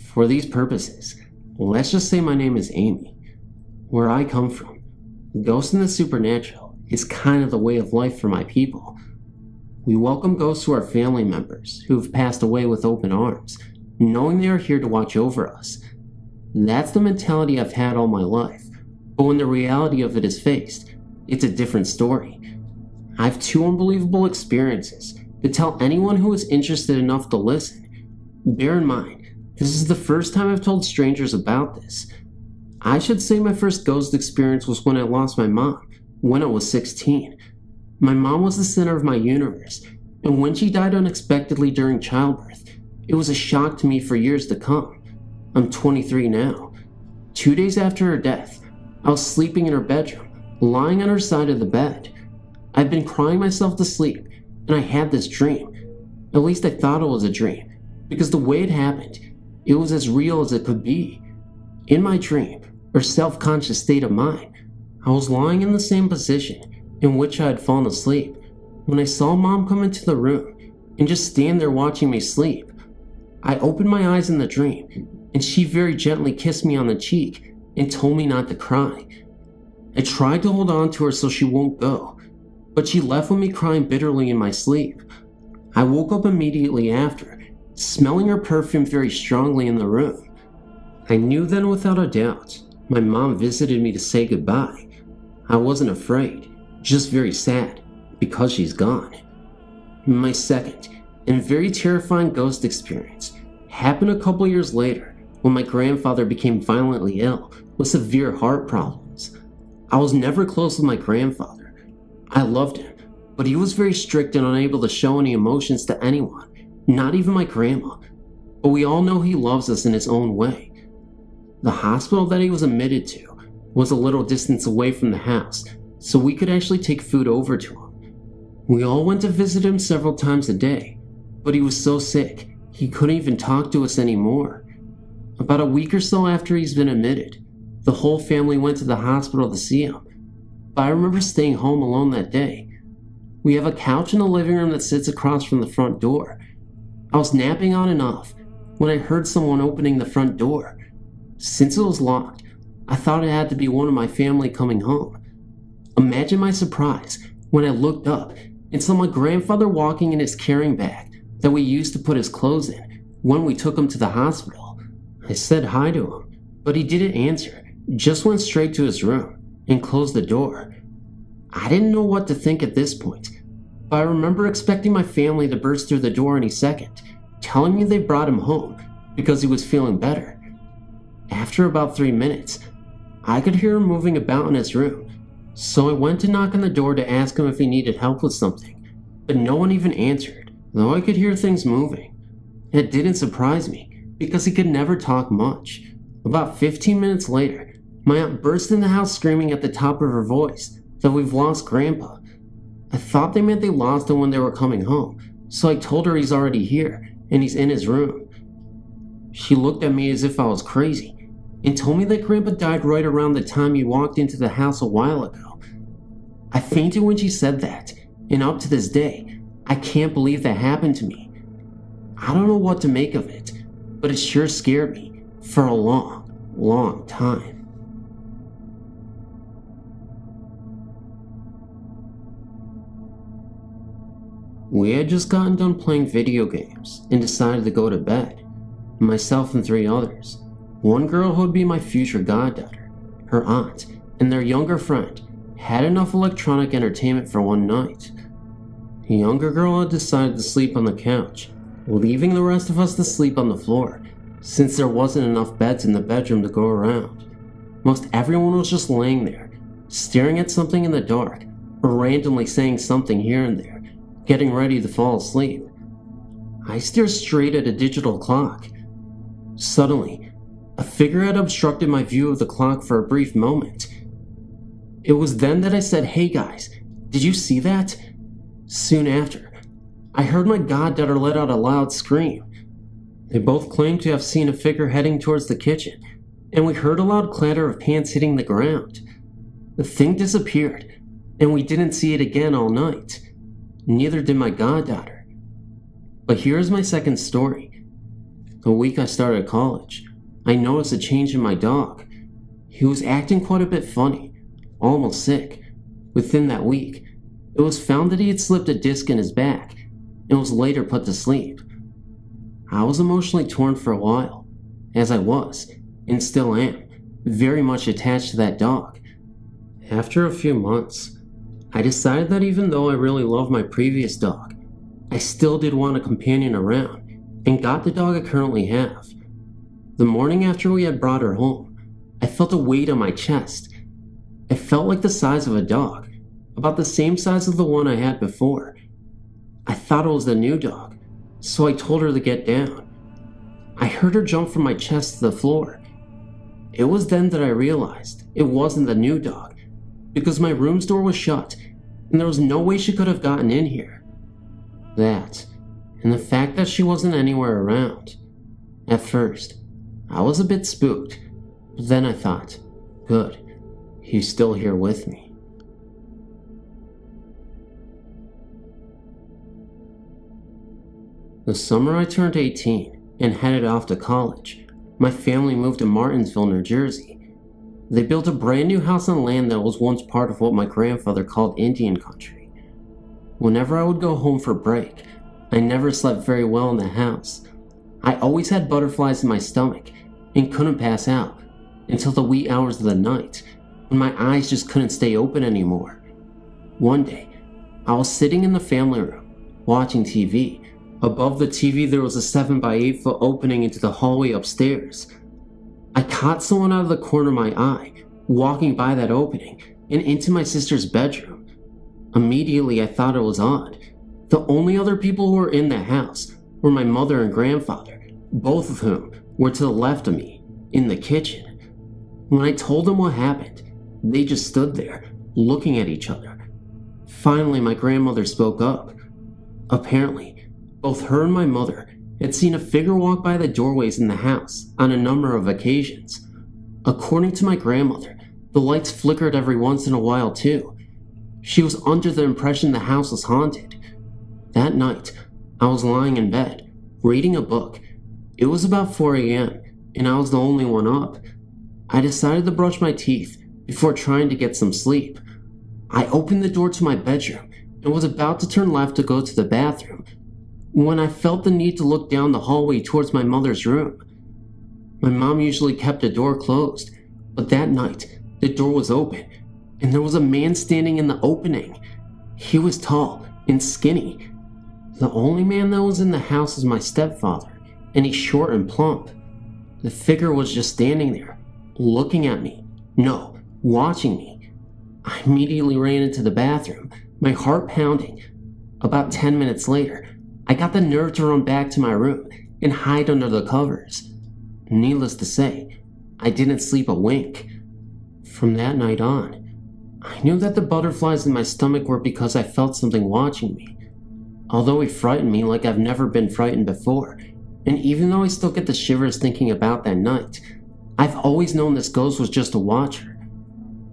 For these purposes, let's just say my name is Amy. Where I come from, ghosts and the supernatural is kind of the way of life for my people. We welcome ghosts to our family members who have passed away with open arms, knowing they are here to watch over us. That's the mentality I've had all my life, but when the reality of it is faced, it's a different story. I have two unbelievable experiences to tell anyone who is interested enough to listen. Bear in mind, this is the first time I've told strangers about this. I should say my first ghost experience was when I lost my mom, when I was 16. My mom was the center of my universe, and when she died unexpectedly during childbirth, it was a shock to me for years to come. I'm 23 now. 2 days after her death, I was sleeping in her bedroom, lying on her side of the bed. I'd been crying myself to sleep, and I had this dream. At least I thought it was a dream, because the way it happened, it was as real as it could be. In my dream, or self-conscious state of mind, I was lying in the same position in which I had fallen asleep when I saw Mom come into the room and just stand there watching me sleep. I opened my eyes in the dream, and she very gently kissed me on the cheek and told me not to cry. I tried to hold on to her so she won't go, but she left with me crying bitterly in my sleep. I woke up immediately after, smelling her perfume very strongly in the room. I knew then without a doubt, my mom visited me to say goodbye. I wasn't afraid, just very sad, because she's gone. My second, and very terrifying ghost experience happened a couple years later when my grandfather became violently ill with severe heart problems. I was never close with my grandfather. I loved him, but he was very strict and unable to show any emotions to anyone, not even my grandma. But we all know he loves us in his own way. The hospital that he was admitted to was a little distance away from the house, so we could actually take food over to him. We all went to visit him several times a day, but he was so sick, he couldn't even talk to us anymore. About a week or so after he's been admitted, the whole family went to the hospital to see him, but I remember staying home alone that day. We have a couch in the living room that sits across from the front door. I was napping on and off when I heard someone opening the front door. Since it was locked, I thought it had to be one of my family coming home. Imagine my surprise when I looked up and saw my grandfather walking in his carrying bag that we used to put his clothes in when we took him to the hospital. I said hi to him, but he didn't answer, just went straight to his room and closed the door. I didn't know what to think at this point, but I remember expecting my family to burst through the door any second, telling me they brought him home because he was feeling better. After about 3 minutes, I could hear him moving about in his room, so I went to knock on the door to ask him if he needed help with something, but no one even answered, though I could hear things moving. It didn't surprise me, because he could never talk much. About 15 minutes later, my aunt burst in the house screaming at the top of her voice that we've lost Grandpa. I thought they meant they lost him when they were coming home, so I told her he's already here, and he's in his room. She looked at me as if I was crazy, and told me that Grandpa died right around the time he walked into the house a while ago. I fainted when she said that, and up to this day, I can't believe that happened to me. I don't know what to make of it, but it sure scared me for a long, long time. We had just gotten done playing video games and decided to go to bed, myself and 3 others. One girl who would be my future goddaughter, her aunt, and their younger friend had enough electronic entertainment for one night. The younger girl had decided to sleep on the couch, leaving the rest of us to sleep on the floor, since there wasn't enough beds in the bedroom to go around. Most everyone was just laying there, staring at something in the dark, or randomly saying something here and there, getting ready to fall asleep. I stared straight at a digital clock. Suddenly, a figure had obstructed my view of the clock for a brief moment. It was then that I said, "Hey guys, did you see that?" Soon after, I heard my goddaughter let out a loud scream. They both claimed to have seen a figure heading towards the kitchen, and we heard a loud clatter of pans hitting the ground. The thing disappeared, and we didn't see it again all night. neither did my goddaughter. But here's my second story. The week I started college, I noticed a change in my dog. He was acting quite a bit funny, almost sick. Within that week, it was found that he had slipped a disc in his back and was later put to sleep. I was emotionally torn for a while, as I was, and still am, very much attached to that dog. After a few months, I decided that even though I really loved my previous dog, I still did want a companion around, and got the dog I currently have. The morning after we had brought her home, I felt a weight on my chest. It felt like the size of a dog, about the same size as the one I had before. I thought it was the new dog, so I told her to get down. I heard her jump from my chest to the floor. It was then that I realized it wasn't the new dog, because my room's door was shut, and there was no way she could have gotten in here. That, and the fact that she wasn't anywhere around. At first, I was a bit spooked, but then I thought, good, he's still here with me. The summer I turned 18 and headed off to college, my family moved to Martinsville, New Jersey. They built a brand new house on land that was once part of what my grandfather called Indian country. Whenever I would go home for break, I never slept very well in the house. I always had butterflies in my stomach and couldn't pass out until the wee hours of the night when my eyes just couldn't stay open anymore. One day, I was sitting in the family room watching TV. Above the TV there was a 7x8 foot opening into the hallway upstairs. I caught someone out of the corner of my eye walking by that opening and into my sister's bedroom. Immediately I thought it was odd. The only other people who were in the house were my mother and grandfather, both of whom were to the left of me, in the kitchen. When I told them what happened, they just stood there, looking at each other. Finally, my grandmother spoke up. Apparently, both her and my mother had seen a figure walk by the doorways in the house on a number of occasions. According to my grandmother, the lights flickered every once in a while too. She was under the impression the house was haunted. That night, I was lying in bed, reading a book. It was about 4 a.m., and I was the only one up. I decided to brush my teeth before trying to get some sleep. I opened the door to my bedroom and was about to turn left to go to the bathroom when I felt the need to look down the hallway towards my mother's room. My mom usually kept the door closed, but that night, the door was open, and there was a man standing in the opening. He was tall and skinny. The only man that was in the house was my stepfather, and he's short and plump. The figure was just standing there, looking at me. No, watching me. I immediately ran into the bathroom, my heart pounding. About 10 minutes later, I got the nerve to run back to my room and hide under the covers. Needless to say, I didn't sleep a wink. From that night on, I knew that the butterflies in my stomach were because I felt something watching me. Although it frightened me like I've never been frightened before, and even though I still get the shivers thinking about that night, I've always known this ghost was just a watcher.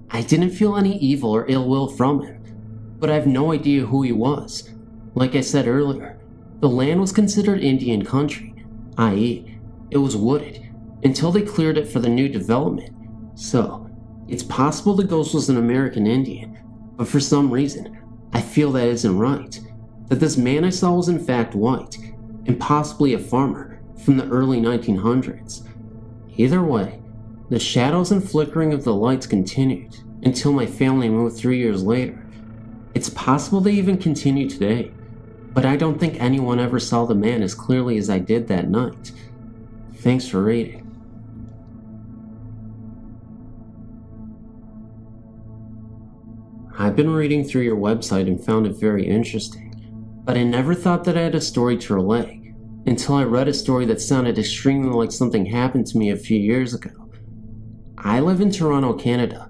I didn't feel any evil or ill will from him, but I have no idea who he was. Like I said earlier, the land was considered Indian country, i.e., it was wooded, until they cleared it for the new development. So, it's possible the ghost was an American Indian, but for some reason, I feel that isn't right. That this man I saw was in fact white, and possibly a farmer from the early 1900s. Either way, the shadows and flickering of the lights continued until my family moved 3 years later. It's possible they even continue today, but I don't think anyone ever saw the man as clearly as I did that night. Thanks for reading. I've been reading through your website and found it very interesting, but I never thought that I had a story to relay until I read a story that sounded extremely like something happened to me a few years ago. I live in Toronto, Canada,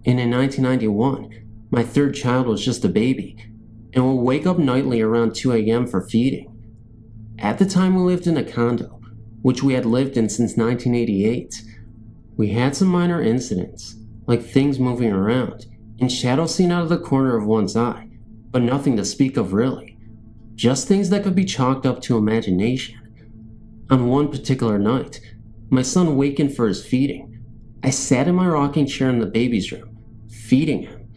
and in 1991, my third child was just a baby and would wake up nightly around 2 a.m. for feeding. At the time, we lived in a condo, which we had lived in since 1988. We had some minor incidents, like things moving around and shadows seen out of the corner of one's eye, but nothing to speak of really. just things that could be chalked up to imagination. On one particular night, my son wakened for his feeding. I sat in my rocking chair in the baby's room, feeding him.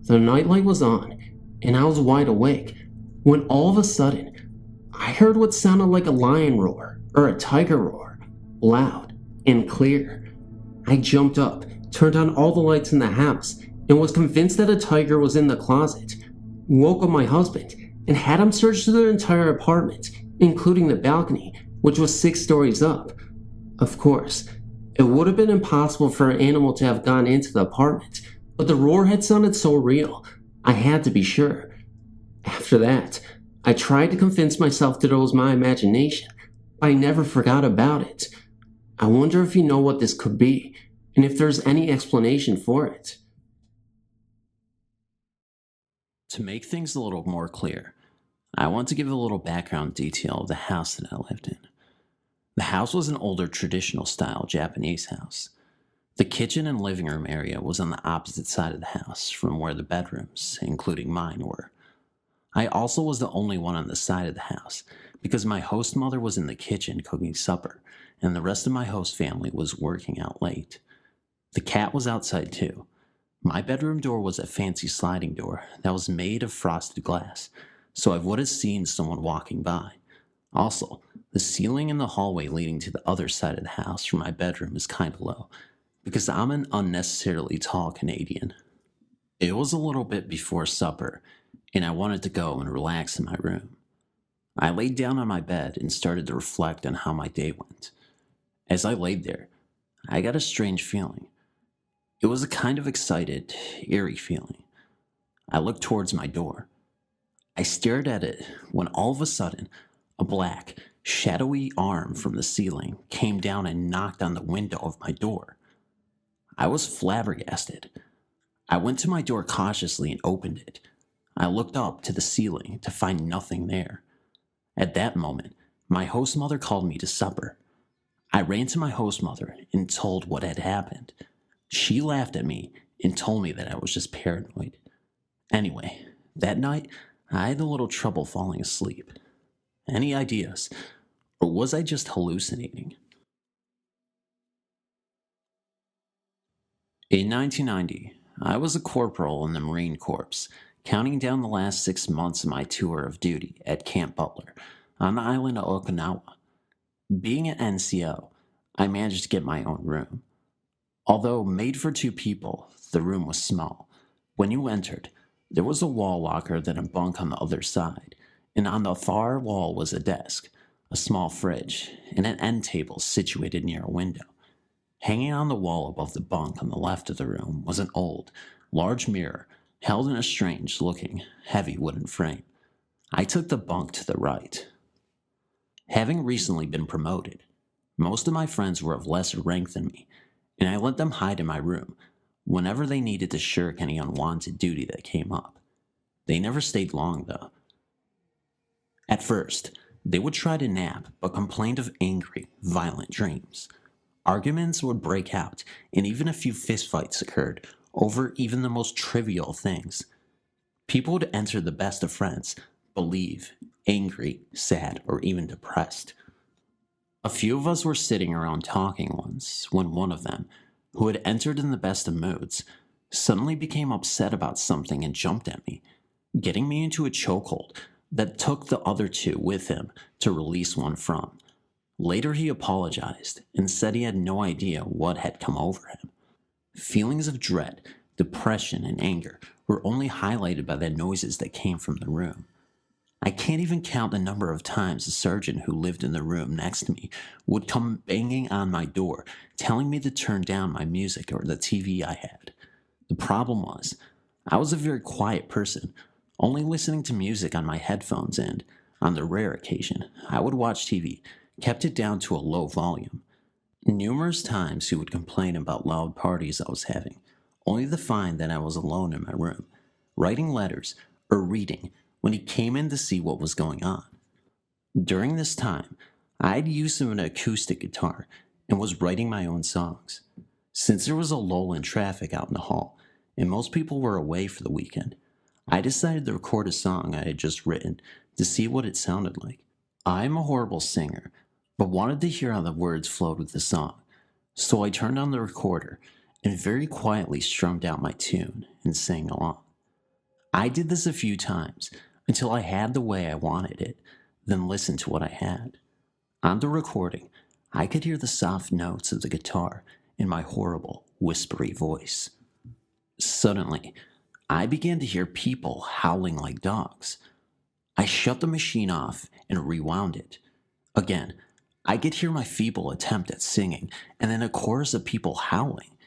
The nightlight was on, and I was wide awake, when all of a sudden, I heard what sounded like a lion roar or a tiger roar, loud and clear. I jumped up, turned on all the lights in the house, and was convinced that a tiger was in the closet. Woke up my husband and had him search the entire apartment, including the balcony, which was 6 stories up. Of course, it would have been impossible for an animal to have gone into the apartment, but the roar had sounded so real, I had to be sure. After that, I tried to convince myself that it was my imagination, but I never forgot about it. I wonder if you know what this could be, and if there's any explanation for it. To make things a little more clear, I want to give a little background detail of the house that I lived in. The house was an older traditional style Japanese house. The kitchen and living room area was on the opposite side of the house from where the bedrooms, including mine, were. I also was the only one on the side of the house because my host mother was in the kitchen cooking supper and the rest of my host family was working out late. The cat was outside too. My bedroom door was a fancy sliding door that was made of frosted glass, so I would have seen someone walking by. Also, the ceiling in the hallway leading to the other side of the house from my bedroom is kind of low, because I'm an unnecessarily tall Canadian. It was a little bit before supper, and I wanted to go and relax in my room. I laid down on my bed and started to reflect on how my day went. As I laid there, I got a strange feeling. It was a kind of excited, eerie feeling. I looked towards my door. I stared at it when all of a sudden, a black, shadowy arm from the ceiling came down and knocked on the window of my door. I was flabbergasted. I went to my door cautiously and opened it. I looked up to the ceiling to find nothing there. At that moment, my host mother called me to supper. I ran to my host mother and told what had happened. She laughed at me and told me that I was just paranoid. Anyway, that night, I had a little trouble falling asleep. Any ideas? Or was I just hallucinating? In 1990, I was a corporal in the Marine Corps, counting down the last 6 months of my tour of duty at Camp Butler on the island of Okinawa. Being an NCO, I managed to get my own room. Although made for 2 people, the room was small. When you entered, there was a wall locker then a bunk on the other side, and on the far wall was a desk, a small fridge, and an end table situated near a window. Hanging on the wall above the bunk on the left of the room was an old, large mirror held in a strange-looking, heavy wooden frame. I took the bunk to the right. Having recently been promoted, most of my friends were of lesser rank than me, and I let them hide in my room whenever they needed to shirk any unwanted duty that came up. They never stayed long, though. At first, they would try to nap, but complained of angry, violent dreams. Arguments would break out, and even a few fistfights occurred over even the most trivial things. People would enter the best of friends, believe, angry, sad, or even depressed. A few of us were sitting around talking once, when one of them, who had entered in the best of moods, suddenly became upset about something and jumped at me, getting me into a chokehold that took the other 2 with him to release one from. Later he apologized and said he had no idea what had come over him. Feelings of dread, depression, and anger were only highlighted by the noises that came from the room. I can't even count the number of times the sergeant who lived in the room next to me would come banging on my door, telling me to turn down my music or the TV I had. The problem was, I was a very quiet person, only listening to music on my headphones and, on the rare occasion, I would watch TV, kept it down to a low volume. Numerous times he would complain about loud parties I was having, only to find that I was alone in my room, writing letters or reading when he came in to see what was going on. During this time, I had use of an acoustic guitar and was writing my own songs. Since there was a lull in traffic out in the hall, and most people were away for the weekend, I decided to record a song I had just written to see what it sounded like. I'm a horrible singer, but wanted to hear how the words flowed with the song, so I turned on the recorder and very quietly strummed out my tune and sang along. I did this a few times until I had the way I wanted it, then listened to what I had. On the recording, I could hear the soft notes of the guitar in my horrible, whispery voice. Suddenly, I began to hear people howling like dogs. I shut the machine off and rewound it. Again, I could hear my feeble attempt at singing and then a chorus of people howling.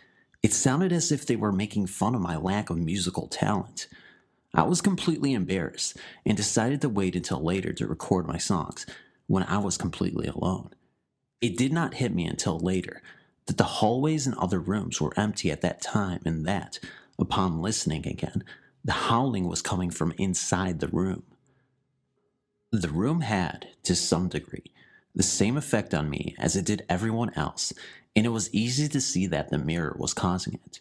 It sounded as if they were making fun of my lack of musical talent. I was completely embarrassed and decided to wait until later to record my songs when I was completely alone. It did not hit me until later that the hallways and other rooms were empty at that time and that, upon listening again, the howling was coming from inside the room. The room had, to some degree, the same effect on me as it did everyone else, and it was easy to see that the mirror was causing it.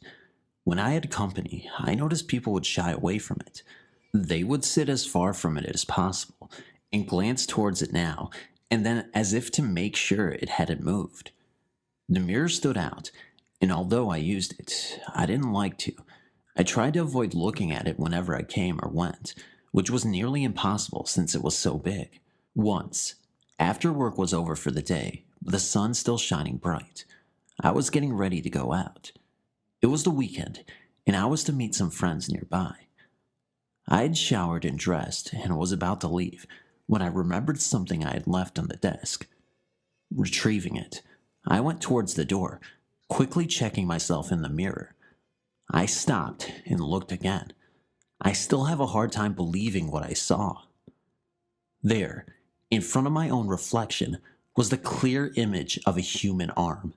When I had company, I noticed people would shy away from it. They would sit as far from it as possible and glance towards it now and then as if to make sure it hadn't moved. The mirror stood out, and although I used it, I didn't like to. I tried to avoid looking at it whenever I came or went, which was nearly impossible since it was so big. Once, after work was over for the day, with the sun still shining bright, I was getting ready to go out. It was the weekend, and I was to meet some friends nearby. I had showered and dressed and was about to leave when I remembered something I had left on the desk. Retrieving it, I went towards the door, quickly checking myself in the mirror. I stopped and looked again. I still have a hard time believing what I saw. There, in front of my own reflection, was the clear image of a human arm.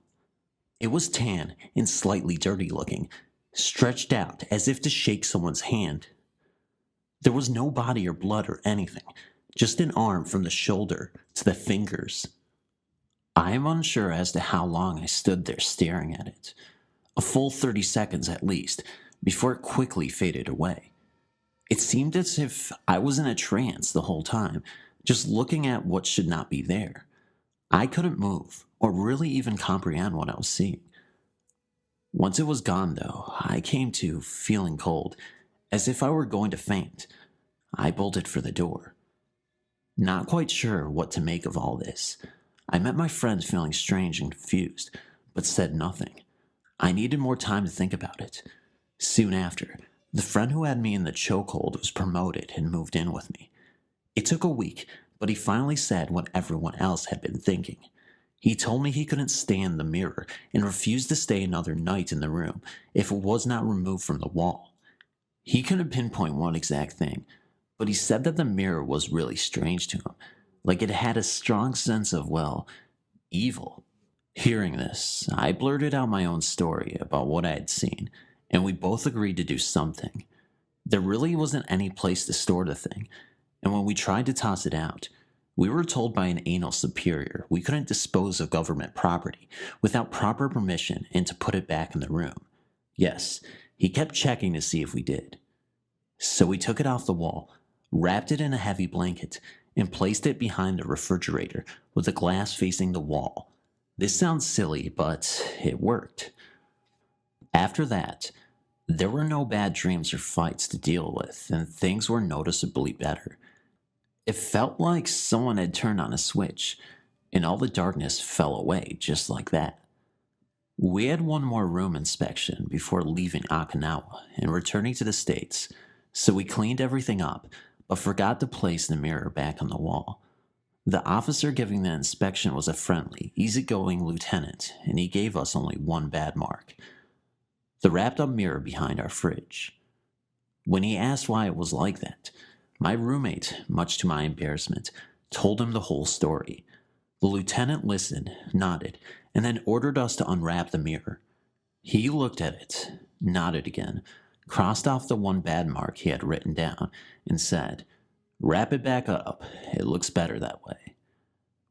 It was tan and slightly dirty looking, stretched out as if to shake someone's hand. There was no body or blood or anything, just an arm from the shoulder to the fingers. I am unsure as to how long I stood there staring at it. A full 30 seconds at least, before it quickly faded away. It seemed as if I was in a trance the whole time, just looking at what should not be there. I couldn't move, or really even comprehend what I was seeing. Once it was gone, though, I came to, feeling cold, as if I were going to faint. I bolted for the door. Not quite sure what to make of all this, I met my friend feeling strange and confused, but said nothing. I needed more time to think about it. Soon after, the friend who had me in the chokehold was promoted and moved in with me. It took a week, but he finally said what everyone else had been thinking. He told me he couldn't stand the mirror and refused to stay another night in the room if it was not removed from the wall. He couldn't pinpoint one exact thing, but he said that the mirror was really strange to him, like it had a strong sense of, well, evil. Hearing this, I blurted out my own story about what I had seen, and we both agreed to do something. There really wasn't any place to store the thing, and when we tried to toss it out, we were told by an anal superior we couldn't dispose of government property without proper permission and to put it back in the room. Yes, he kept checking to see if we did. So we took it off the wall, wrapped it in a heavy blanket, and placed it behind the refrigerator with the glass facing the wall. This sounds silly, but it worked. After that, there were no bad dreams or fights to deal with, and things were noticeably better. It felt like someone had turned on a switch, and all the darkness fell away just like that. We had one more room inspection before leaving Okinawa and returning to the States, so we cleaned everything up, but forgot to place the mirror back on the wall. The officer giving the inspection was a friendly, easygoing lieutenant, and he gave us only one bad mark: the wrapped-up mirror behind our fridge. When he asked why it was like that, my roommate, much to my embarrassment, told him the whole story. The lieutenant listened, nodded, and then ordered us to unwrap the mirror. He looked at it, nodded again, crossed off the one bad mark he had written down, and said, "Wrap it back up. It looks better that way."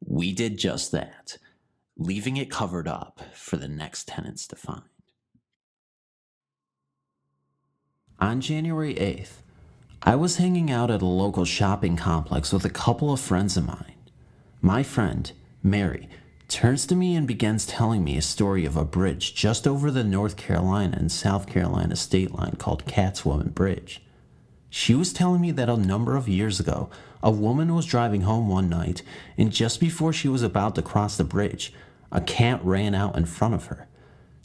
We did just that, leaving it covered up for the next tenants to find. On January 8th, I was hanging out at a local shopping complex with a couple of friends of mine. My friend, Mary, turns to me and begins telling me a story of a bridge just over the North Carolina and South Carolina state line called Catswoman Bridge. She was telling me that a number of years ago, a woman was driving home one night, and just before she was about to cross the bridge, a cat ran out in front of her.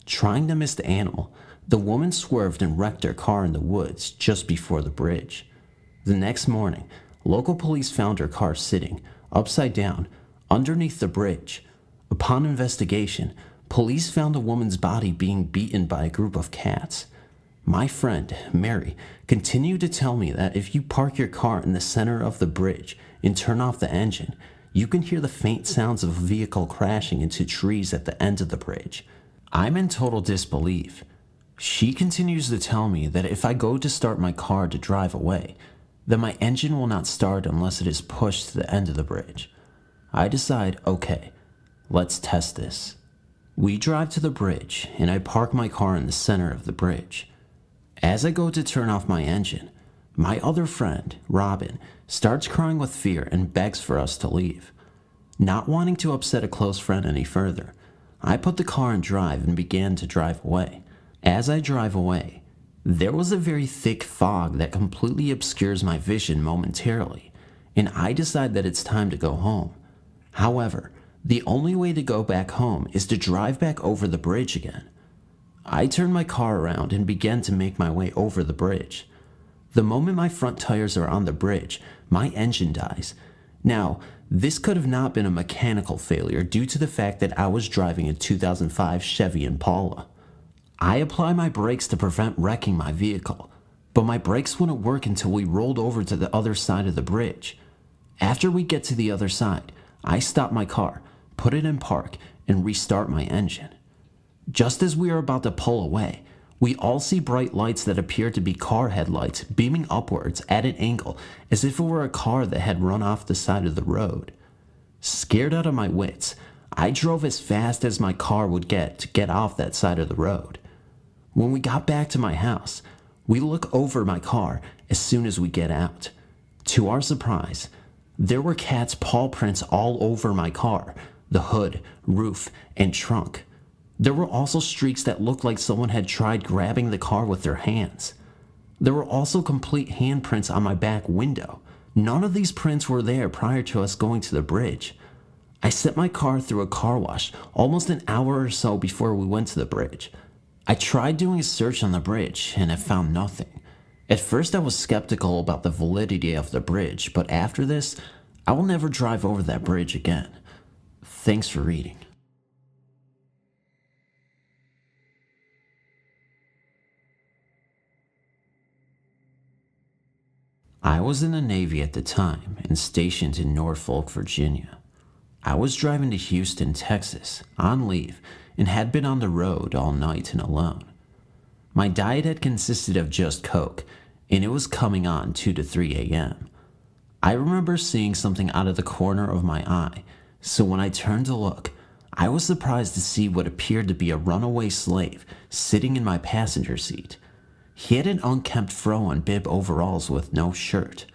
Trying to miss the animal, the woman swerved and wrecked her car in the woods just before the bridge. The next morning, local police found her car sitting, upside down, underneath the bridge. Upon investigation, police found the woman's body being beaten by a group of cats. My friend, Mary, continued to tell me that if you park your car in the center of the bridge and turn off the engine, you can hear the faint sounds of a vehicle crashing into trees at the end of the bridge. I'm in total disbelief. She continues to tell me that if I go to start my car to drive away, then my engine will not start unless it is pushed to the end of the bridge. I decide, okay, let's test this. We drive to the bridge, and I park my car in the center of the bridge. As I go to turn off my engine, my other friend, Robin, starts crying with fear and begs for us to leave. Not wanting to upset a close friend any further, I put the car in drive and began to drive away. As I drive away, there was a very thick fog that completely obscures my vision momentarily, and I decide that it's time to go home. However, the only way to go back home is to drive back over the bridge again. I turn my car around and begin to make my way over the bridge. The moment my front tires are on the bridge, my engine dies. Now, this could have not been a mechanical failure due to the fact that I was driving a 2005 Chevy Impala. I apply my brakes to prevent wrecking my vehicle, but my brakes wouldn't work until we rolled over to the other side of the bridge. After we get to the other side, I stop my car, put it in park, and restart my engine. Just as we are about to pull away, we all see bright lights that appear to be car headlights beaming upwards at an angle as if it were a car that had run off the side of the road. Scared out of my wits, I drove as fast as my car would get to get off that side of the road. When we got back to my house, we look over my car as soon as we get out. To our surprise, there were cats' paw prints all over my car, the hood, roof, and trunk. There were also streaks that looked like someone had tried grabbing the car with their hands. There were also complete handprints on my back window. None of these prints were there prior to us going to the bridge. I sent my car through a car wash almost an hour or so before we went to the bridge. I tried doing a search on the bridge and I found nothing. At first I was skeptical about the validity of the bridge, but after this, I will never drive over that bridge again. Thanks for reading. I was in the Navy at the time and stationed in Norfolk, Virginia. I was driving to Houston, Texas, on leave, and had been on the road all night and alone. My diet had consisted of just Coke, and it was coming on 2 to 3 a.m. I remember seeing something out of the corner of my eye, so when I turned to look, I was surprised to see what appeared to be a runaway slave sitting in my passenger seat. He had an unkempt fro and bib overalls with no shirt.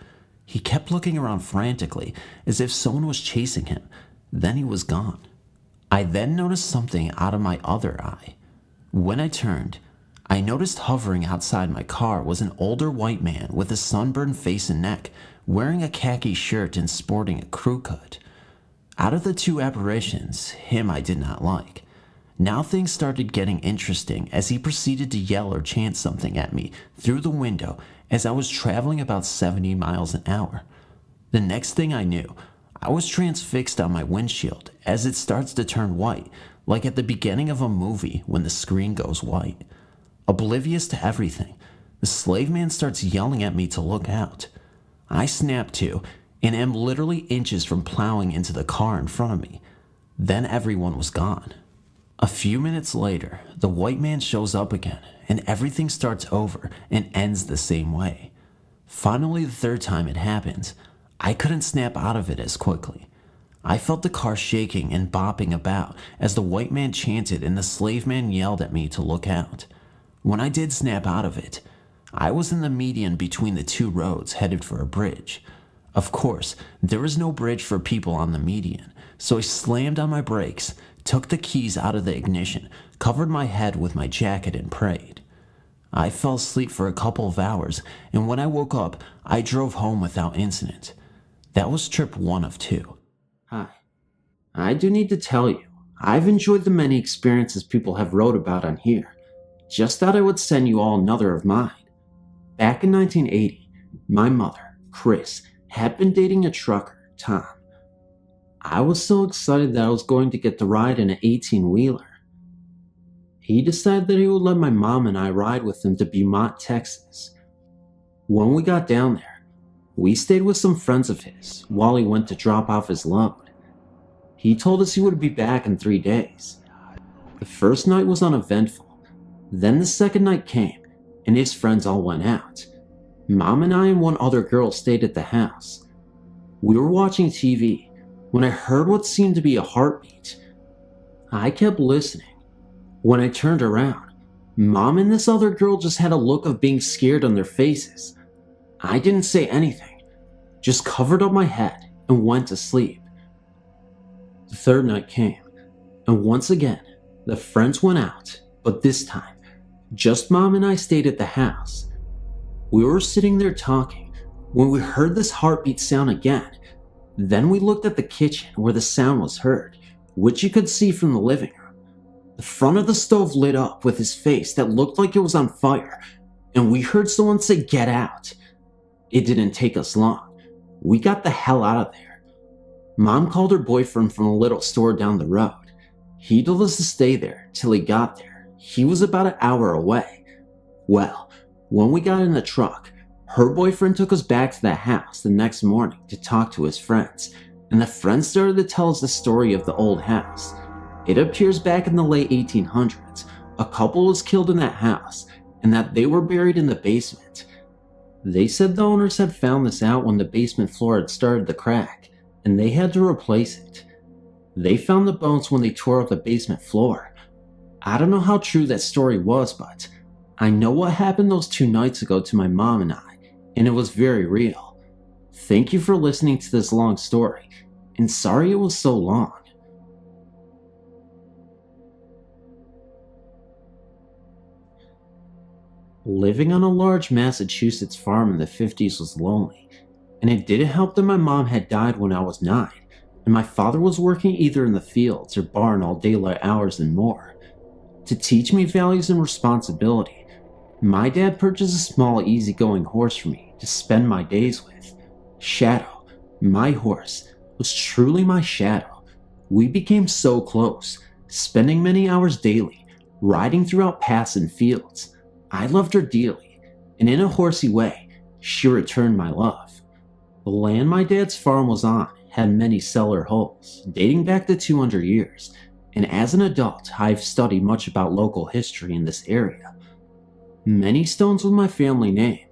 He kept looking around frantically, as if someone was chasing him. Then he was gone. I then noticed something out of my other eye. When I turned, I noticed hovering outside my car was an older white man with a sunburned face and neck, wearing a khaki shirt and sporting a crew cut. Out of the two apparitions, him I did not like. Now things started getting interesting as he proceeded to yell or chant something at me through the window as I was traveling about 70 miles an hour. The next thing I knew, I was transfixed on my windshield as it starts to turn white, like at the beginning of a movie when the screen goes white. Oblivious to everything, the slave man starts yelling at me to look out. I snap to and am literally inches from plowing into the car in front of me. Then everyone was gone. A few minutes later, the white man shows up again, and everything starts over and ends the same way. Finally, the third time it happens, I couldn't snap out of it as quickly. I felt the car shaking and bopping about as the white man chanted and the slave man yelled at me to look out. When I did snap out of it, I was in the median between the two roads headed for a bridge. Of course, there was no bridge for people on the median, so I slammed on my brakes, took the keys out of the ignition, covered my head with my jacket, and prayed. I fell asleep for a couple of hours, and when I woke up, I drove home without incident. That was trip 1 of 2. Hi. I do need to tell you, I've enjoyed the many experiences people have wrote about on here. Just thought I would send you all another of mine. Back in 1980, my mother, Chris, had been dating a trucker, Tom. I was so excited that I was going to get to ride in an 18-wheeler. He decided that he would let my mom and I ride with him to Beaumont, Texas. When we got down there, we stayed with some friends of his while he went to drop off his load. He told us he would be back in 3 days. The first night was uneventful. Then the second night came, and his friends all went out. Mom and I and one other girl stayed at the house. We were watching TV when I heard what seemed to be a heartbeat. I kept listening. When I turned around, Mom and this other girl just had a look of being scared on their faces. I didn't say anything, just covered up my head and went to sleep. The third night came, and once again, the friends went out, but this time, just Mom and I stayed at the house. We were sitting there talking when we heard this heartbeat sound again. Then we looked at the kitchen where the sound was heard, which you could see from the living room. The front of the stove lit up with his face that looked like it was on fire, and we heard someone say, "Get out." It didn't take us long. We got the hell out of there. Mom called her boyfriend from a little store down the road. He told us to stay there till he got there. He was about an hour away. Well, when we got in the truck, her boyfriend took us back to the house the next morning to talk to his friends, and the friends started to tell us the story of the old house. It appears back in the late 1800s, a couple was killed in that house, and that they were buried in the basement. They said the owners had found this out when the basement floor had started to crack, and they had to replace it. They found the bones when they tore up the basement floor. I don't know how true that story was, but I know what happened those 2 nights ago to my mom and I, and it was very real. Thank you for listening to this long story, and sorry it was so long. Living on a large Massachusetts farm in the 50s was lonely, and it didn't help that my mom had died when I was 9, and my father was working either in the fields or barn all daylight hours and more. To teach me values and responsibility, my dad purchased a small easygoing horse for me to spend my days with. Shadow, my horse, was truly my shadow. We became so close, spending many hours daily, riding throughout paths and fields. I loved her dearly, and in a horsey way, she returned my love. The land my dad's farm was on had many cellar holes, dating back to 200 years, and as an adult, I've studied much about local history in this area. Many stones with my family name,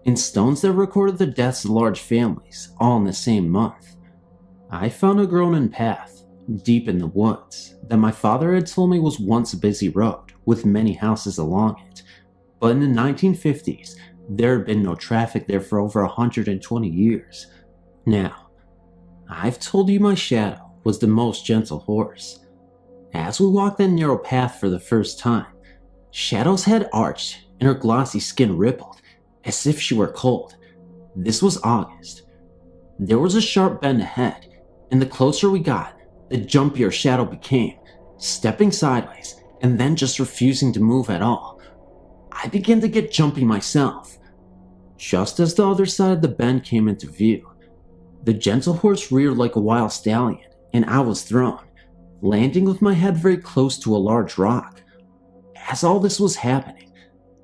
and stones that recorded the deaths of large families, all in the same month. I found a grown-in path, deep in the woods, that my father had told me was once a busy road, with many houses along it. But in the 1950s, there had been no traffic there for over 120 years. Now, I've told you my shadow was the most gentle horse. As we walked that narrow path for the first time, Shadow's head arched and her glossy skin rippled, as if she were cold. This was August. There was a sharp bend ahead, and the closer we got, the jumpier Shadow became, stepping sideways and then just refusing to move at all. I began to get jumpy myself. Just as the other side of the bend came into view, the gentle horse reared like a wild stallion, and I was thrown, landing with my head very close to a large rock. As all this was happening,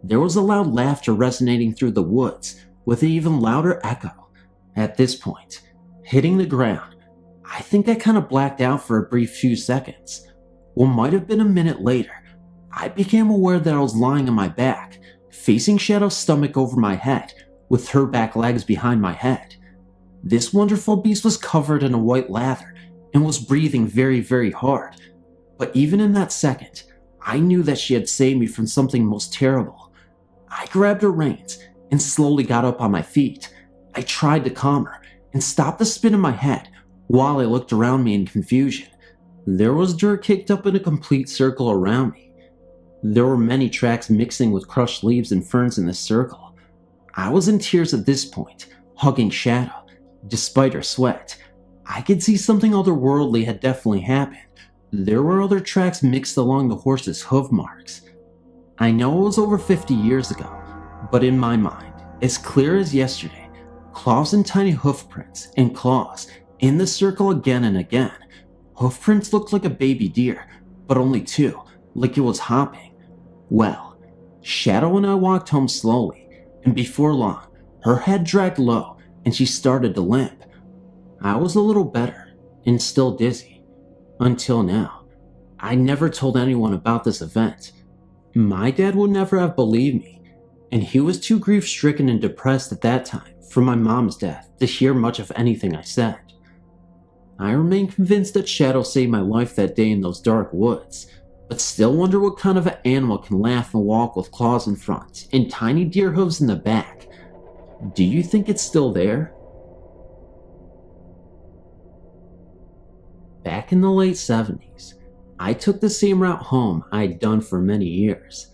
there was a loud laughter resonating through the woods, with an even louder echo. At this point, hitting the ground, I think I kind of blacked out for a brief few seconds. What might have been a minute later, I became aware that I was lying on my back, facing Shadow's stomach over my head, with her back legs behind my head. This wonderful beast was covered in a white lather and was breathing very, very hard. But even in that second, I knew that she had saved me from something most terrible. I grabbed her reins and slowly got up on my feet. I tried to calm her and stop the spin in my head while I looked around me in confusion. There was dirt kicked up in a complete circle around me. There were many tracks mixing with crushed leaves and ferns in this circle. I was in tears at this point, hugging Shadow. Despite her sweat, I could see something otherworldly had definitely happened. There were other tracks mixed along the horse's hoof marks. I know it was over 50 years ago, but in my mind, as clear as yesterday, claws and tiny hoof prints and claws in the circle again and again. Hoof prints looked like a baby deer, but only two, like it was hopping. Well, Shadow and I walked home slowly, and before long, her head dragged low and she started to limp. I was a little better, and still dizzy. Until now. I never told anyone about this event. My dad would never have believed me, and he was too grief-stricken and depressed at that time for my mom's death to hear much of anything I said. I remain convinced that Shadow saved my life that day in those dark woods, but still wonder what kind of an animal can laugh and walk with claws in front and tiny deer hooves in the back. Do you think it's still there? Back in the late 70s, I took the same route home I'd done for many years.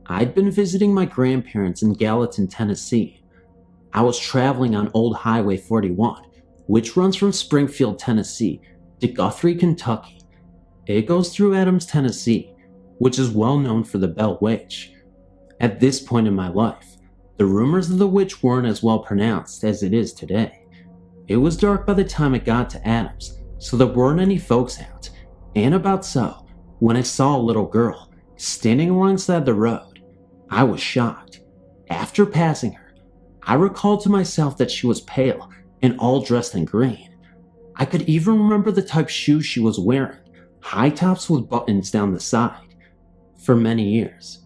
I'd been visiting my grandparents in Gallatin, Tennessee. I was traveling on Old Highway 41, which runs from Springfield, Tennessee to Guthrie, Kentucky. It goes through Adams, Tennessee, which is well known for the Bell Witch. At this point in my life, the rumors of the witch weren't as well pronounced as it is today. It was dark by the time it got to Adams, so there weren't any folks out, and about so, when I saw a little girl standing alongside the road, I was shocked. After passing her, I recalled to myself that she was pale and all dressed in green. I could even remember the type of shoes she was wearing, high tops with buttons down the side. For many years,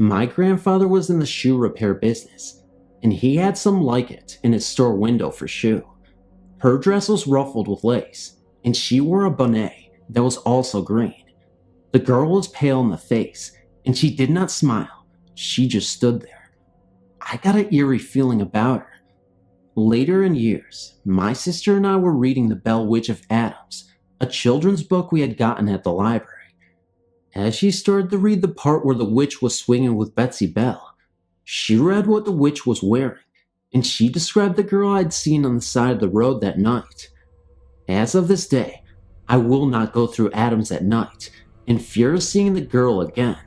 my grandfather was in the shoe repair business, and he had some like it in his store window for shoe. Her dress was ruffled with lace, and she wore a bonnet that was also green. The girl was pale in the face, and she did not smile. She just stood there. I got an eerie feeling about her. Later in years, my sister and I were reading The Bell Witch of Adams, a children's book we had gotten at the library. As she started to read the part where the witch was swinging with Betsy Bell, she read what the witch was wearing, and she described the girl I'd seen on the side of the road that night. As of this day, I will not go through Adams at night in fear of seeing the girl again.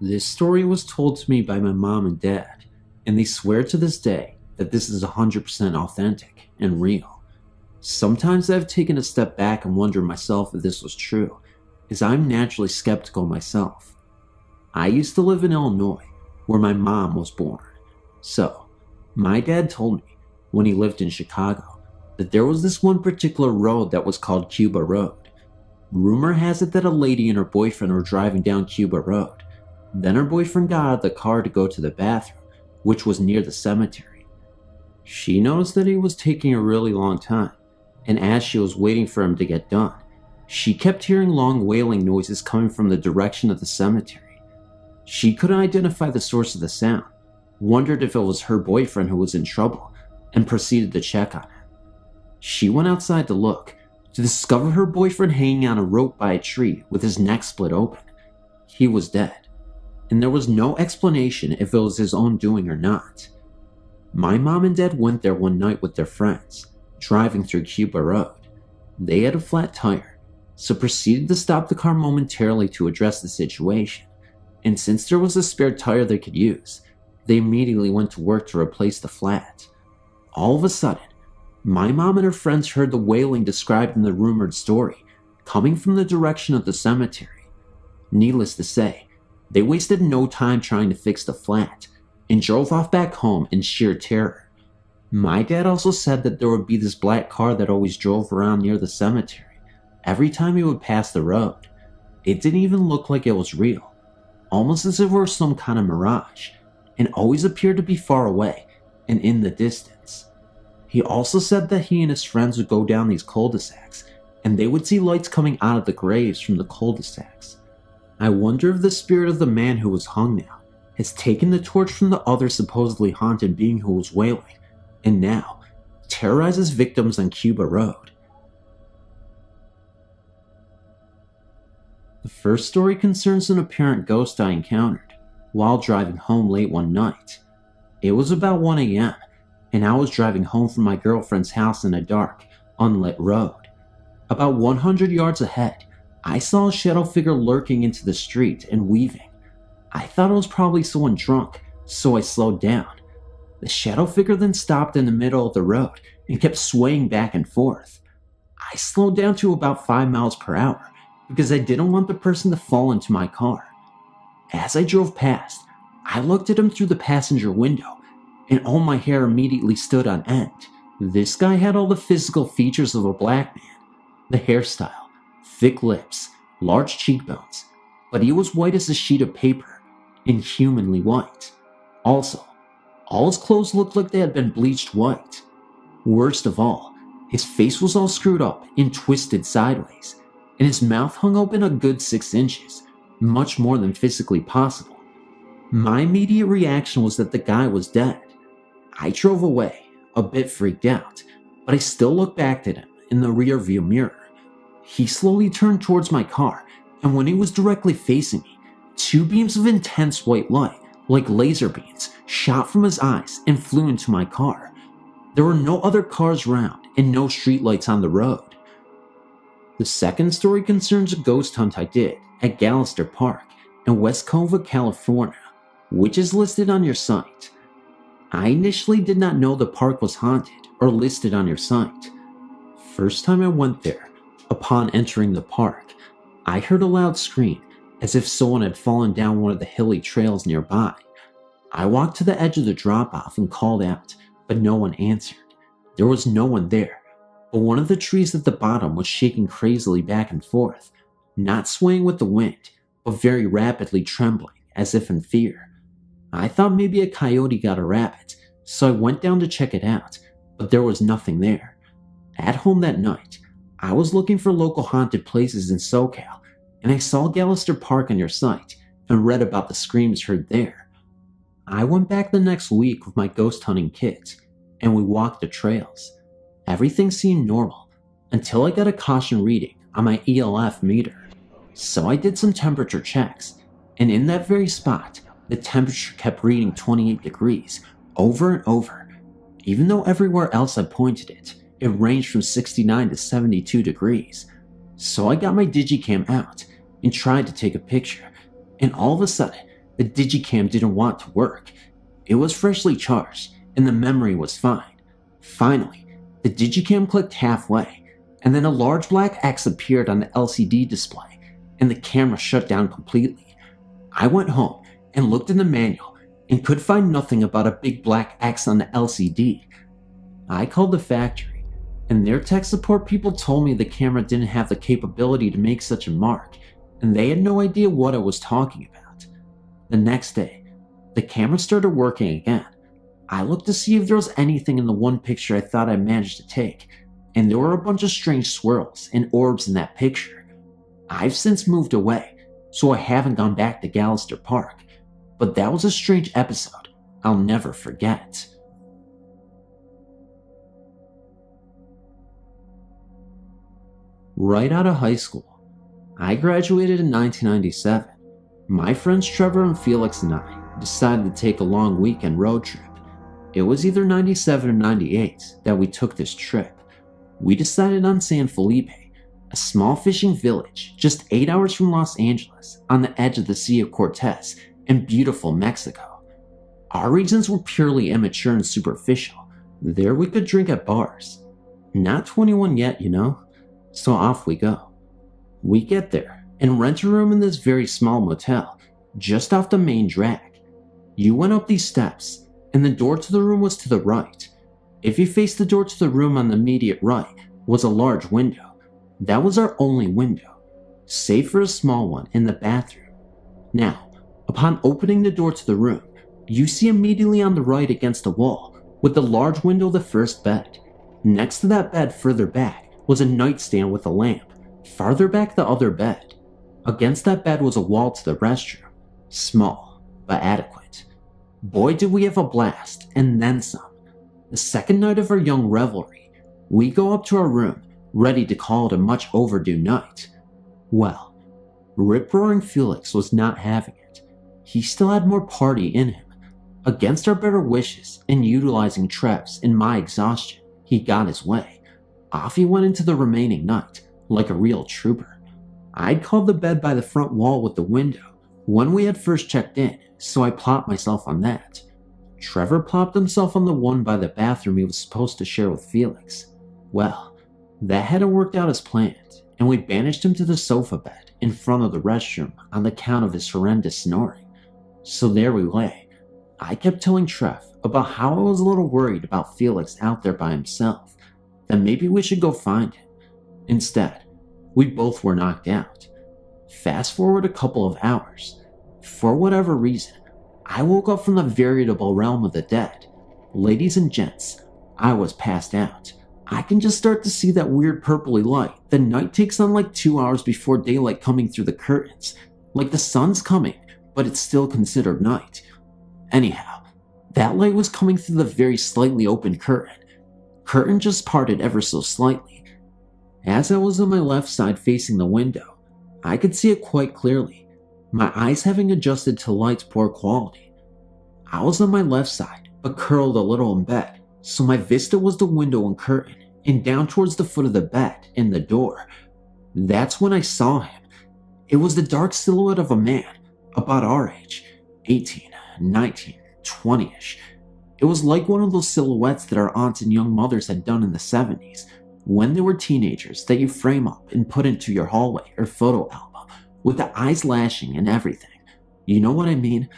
This story was told to me by my mom and dad, and they swear to this day that this is 100% authentic and real. Sometimes I've taken a step back and wondered myself if this was true, as I'm naturally skeptical myself. I used to live in Illinois, where my mom was born. So, my dad told me, when he lived in Chicago, that there was this one particular road that was called Cuba Road. Rumor has it that a lady and her boyfriend were driving down Cuba Road. Then her boyfriend got out of the car to go to the bathroom, which was near the cemetery. She noticed that he was taking a really long time, and as she was waiting for him to get done, she kept hearing long wailing noises coming from the direction of the cemetery. She couldn't identify the source of the sound, wondered if it was her boyfriend who was in trouble, and proceeded to check on him. She went outside to look, to discover her boyfriend hanging on a rope by a tree with his neck split open. He was dead, and there was no explanation if it was his own doing or not. My mom and dad went there one night with their friends, driving through Cuba Road. They had a flat tire, so proceeded to stop the car momentarily to address the situation, and since there was a spare tire they could use, they immediately went to work to replace the flat. All of a sudden, my mom and her friends heard the wailing described in the rumored story, coming from the direction of the cemetery. Needless to say, they wasted no time trying to fix the flat, and drove off back home in sheer terror. My dad also said that there would be this black car that always drove around near the cemetery every time he would pass the road. It didn't even look like it was real, almost as if it were some kind of mirage, and always appeared to be far away and in the distance. He also said that he and his friends would go down these cul-de-sacs and they would see lights coming out of the graves from the cul-de-sacs. I wonder if the spirit of the man who was hung now has taken the torch from the other supposedly haunted being who was wailing, and now terrorizes victims on Cuba Road. The first story concerns an apparent ghost I encountered while driving home late one night. It was about 1 a.m., and I was driving home from my girlfriend's house in a dark, unlit road. About 100 yards ahead, I saw a shadow figure lurking into the street and weaving. I thought it was probably someone drunk, so I slowed down. The shadow figure then stopped in the middle of the road and kept swaying back and forth. I slowed down to about 5 miles per hour because I didn't want the person to fall into my car. As I drove past, I looked at him through the passenger window, and all my hair immediately stood on end. This guy had all the physical features of a black man. The hairstyle, thick lips, large cheekbones, but he was white as a sheet of paper, inhumanly white. Also, all his clothes looked like they had been bleached white. Worst of all, his face was all screwed up and twisted sideways, and his mouth hung open a good 6 inches, much more than physically possible. My immediate reaction was that the guy was dead. I drove away, a bit freaked out, but I still looked back at him in the rearview mirror. He slowly turned towards my car, and when he was directly facing me, 2 beams of intense white light, like laser beams, shot from his eyes and flew into my car. There were no other cars around and no streetlights on the road. The second story concerns a ghost hunt I did at Gallister Park in West Cova, California, which is listed on your site. I initially did not know the park was haunted or listed on your site. First time I went there, upon entering the park, I heard a loud scream as if someone had fallen down one of the hilly trails nearby. I walked to the edge of the drop-off and called out, but no one answered. There was no one there, but one of the trees at the bottom was shaking crazily back and forth, not swaying with the wind, but very rapidly trembling, as if in fear. I thought maybe a coyote got a rabbit, so I went down to check it out, but there was nothing there. At home that night, I was looking for local haunted places in SoCal, and I saw Gallister Park on your site and read about the screams heard there. I went back the next week with my ghost hunting kit, and we walked the trails. Everything seemed normal until I got a caution reading on my ELF meter. So I did some temperature checks, and in that very spot, the temperature kept reading 28 degrees over and over. Even though everywhere else I pointed it, it ranged from 69 to 72 degrees. So I got my digicam out and tried to take a picture, and all of a sudden, the digicam didn't want to work. It was freshly charged, and the memory was fine. Finally, the digicam clicked halfway, and then a large black X appeared on the LCD display, and the camera shut down completely. I went home and looked in the manual, and could find nothing about a big black X on the LCD. I called the factory, and their tech support people told me the camera didn't have the capability to make such a mark, and they had no idea what I was talking about. The next day, the camera started working again. I looked to see if there was anything in the one picture I thought I managed to take, and there were a bunch of strange swirls and orbs in that picture. I've since moved away, so I haven't gone back to Gallister Park, but that was a strange episode I'll never forget. Right out of high school, I graduated in 1997. My friends Trevor and Felix and I decided to take a long weekend road trip. It was either 97 or 98 that we took this trip. We decided on San Felipe, a small fishing village just 8 hours from Los Angeles on the edge of the Sea of Cortez in beautiful Mexico. Our reasons were purely immature and superficial. There we could drink at bars. Not 21 yet, you know? So off we go. We get there and rent a room in this very small motel just off the main drag. You went up these steps and the door to the room was to the right. If you faced the door to the room on the immediate right was a large window. That was our only window, save for a small one in the bathroom. Now, upon opening the door to the room, you see immediately on the right against the wall, with the large window, the first bed. Next to that bed further back was a nightstand with a lamp. Farther back the other bed. Against that bed was a wall to the restroom. Small, but adequate. Boy, did we have a blast, and then some. The second night of our young revelry, we go up to our room, ready to call it a much overdue night. Well, rip-roaring Felix was not having it. He still had more party in him. Against our better wishes, and utilizing Trev's and my exhaustion, he got his way. Off he went into the remaining night, like a real trooper. I'd called the bed by the front wall with the window when we had first checked in, so I plopped myself on that. Trevor plopped himself on the one by the bathroom he was supposed to share with Felix. Well, that hadn't worked out as planned, and we banished him to the sofa bed in front of the restroom on account of his horrendous snoring. So there we lay. I kept telling Trev about how I was a little worried about Felix out there by himself, that maybe we should go find him. Instead, we both were knocked out. Fast forward a couple of hours. For whatever reason, I woke up from the veritable realm of the dead. Ladies and gents, I was passed out. I can just start to see that weird purpley light the night takes on like 2 hours before daylight coming through the curtains. Like the sun's coming, but it's still considered night. Anyhow, that light was coming through the very slightly open curtain. Curtain just parted ever so slightly. As I was on my left side facing the window, I could see it quite clearly, my eyes having adjusted to light's poor quality. I was on my left side, but curled a little in bed, so my vista was the window and curtain, and down towards the foot of the bed and the door. That's when I saw him. It was the dark silhouette of a man, about our age, 18, 19, 20-ish. It was like one of those silhouettes that our aunts and young mothers had done in the 70s, when they were teenagers, that you frame up and put into your hallway or photo album, with the eyes lashing and everything. You know what I mean?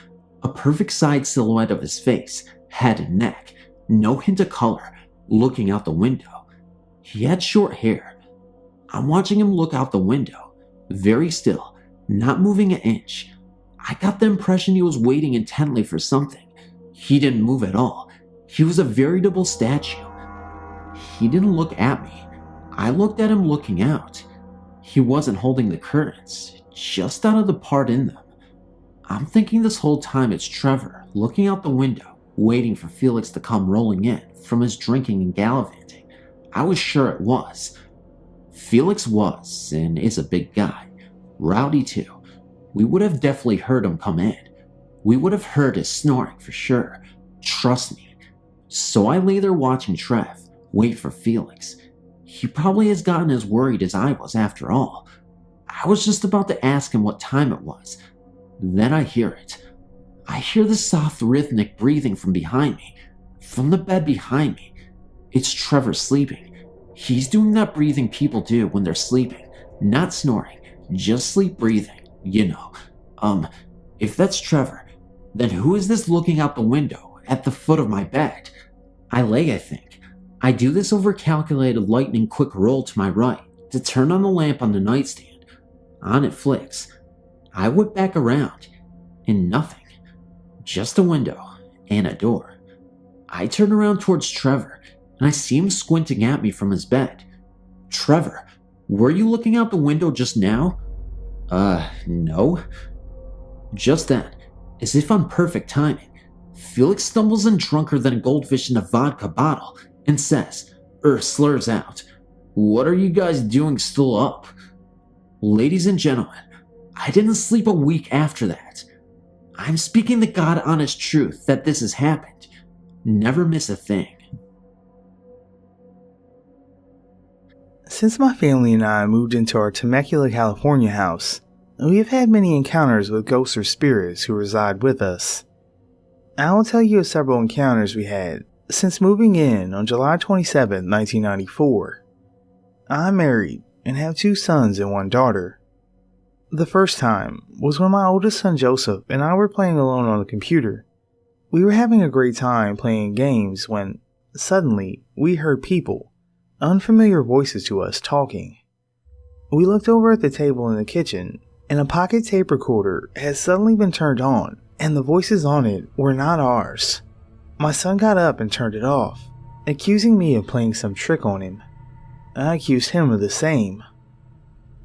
A perfect side silhouette of his face, head and neck, no hint of color, looking out the window. He had short hair. I'm watching him look out the window, very still, not moving an inch. I got the impression he was waiting intently for something. He didn't move at all. He was a veritable statue. He didn't look at me. I looked at him looking out. He wasn't holding the curtains, just out of the part in them. I'm thinking this whole time it's Trevor looking out the window, waiting for Felix to come rolling in from his drinking and gallivanting. I was sure it was. Felix was and is a big guy. Rowdy too. We would have definitely heard him come in. We would have heard his snoring for sure. Trust me. So I lay there watching Trev wait for Felix. He probably has gotten as worried as I was after all. I was just about to ask him what time it was. Then I hear it. I hear the soft rhythmic breathing from behind me. From the bed behind me. It's Trevor sleeping. He's doing that breathing people do when they're sleeping. Not snoring, just sleep breathing, you know. If that's Trevor, then who is this looking out the window at the foot of my bed? I lay, I think. I do this over-calculated lightning quick roll to my right to turn on the lamp on the nightstand. On it flicks. I whip back around, and nothing. Just a window and a door. I turn around towards Trevor, and I see him squinting at me from his bed. Trevor, were you looking out the window just now? No. Just then, as if on perfect timing, Felix stumbles in drunker than a goldfish in a vodka bottle and says, slurs out, "What are you guys doing still up?" Ladies and gentlemen, I didn't sleep a week after that. I'm speaking the God-honest truth that this has happened. Never miss a thing. Since my family and I moved into our Temecula, California house, we have had many encounters with ghosts or spirits who reside with us. I will tell you of several encounters we had since moving in on July 27, 1994. I'm married and have 2 sons and 1 daughter. The first time was when my oldest son Joseph and I were playing alone on the computer. We were having a great time playing games when, suddenly, we heard people, unfamiliar voices to us, talking. We looked over at the table in the kitchen, and a pocket tape recorder had suddenly been turned on, and the voices on it were not ours. My son got up and turned it off, accusing me of playing some trick on him. I accused him of the same.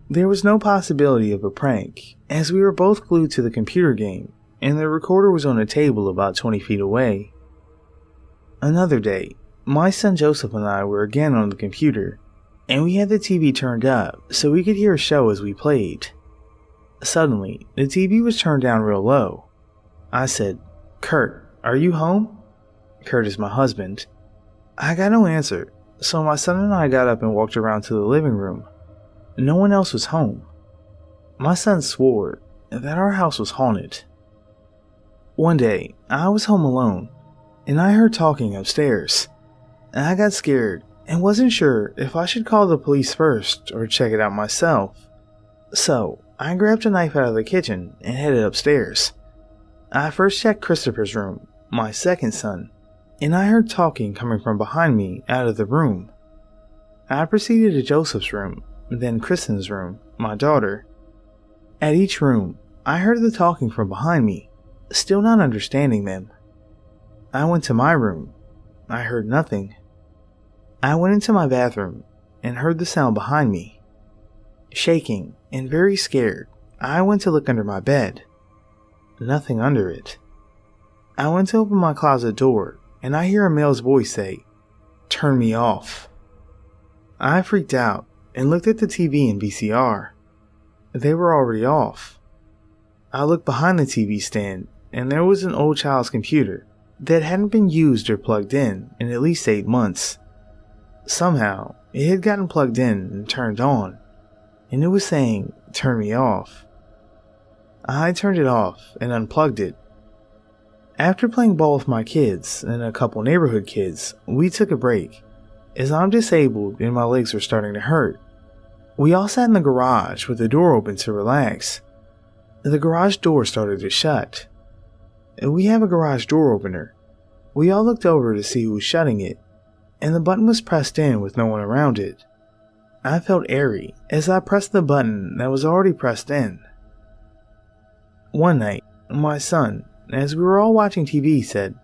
There was no possibility of a prank, as we were both glued to the computer game, and the recorder was on a table about 20 feet away. Another day, my son Joseph and I were again on the computer, and we had the TV turned up so we could hear a show as we played. Suddenly, the TV was turned down real low. I said, "Kurt, are you home?" Kurt is my husband. I got no answer, so my son and I got up and walked around to the living room. No one else was home. My son swore that our house was haunted. One day, I was home alone, and I heard talking upstairs. I got scared and wasn't sure if I should call the police first or check it out myself. So, I grabbed a knife out of the kitchen and headed upstairs. I first checked Christopher's room, my second son, and I heard talking coming from behind me out of the room. I proceeded to Joseph's room, then Kristen's room, my daughter. At each room, I heard the talking from behind me, still not understanding them. I went to my room. I heard nothing. I went into my bathroom and heard the sound behind me. Shaking and very scared, I went to look under my bed. Nothing under it. I went to open my closet door and I hear a male's voice say, "Turn me off." I freaked out and looked at the TV and VCR. They were already off. I looked behind the TV stand and there was an old child's computer that hadn't been used or plugged in at least 8 months. Somehow, it had gotten plugged in and turned on, and it was saying, "Turn me off." I turned it off and unplugged it. After playing ball with my kids and a couple neighborhood kids, we took a break, as I'm disabled and my legs were starting to hurt. We all sat in the garage with the door open to relax. The garage door started to shut. We have a garage door opener. We all looked over to see who was shutting it, and the button was pressed in with no one around it. I felt airy as I pressed the button that was already pressed in. One night, my son, as we were all watching TV, said,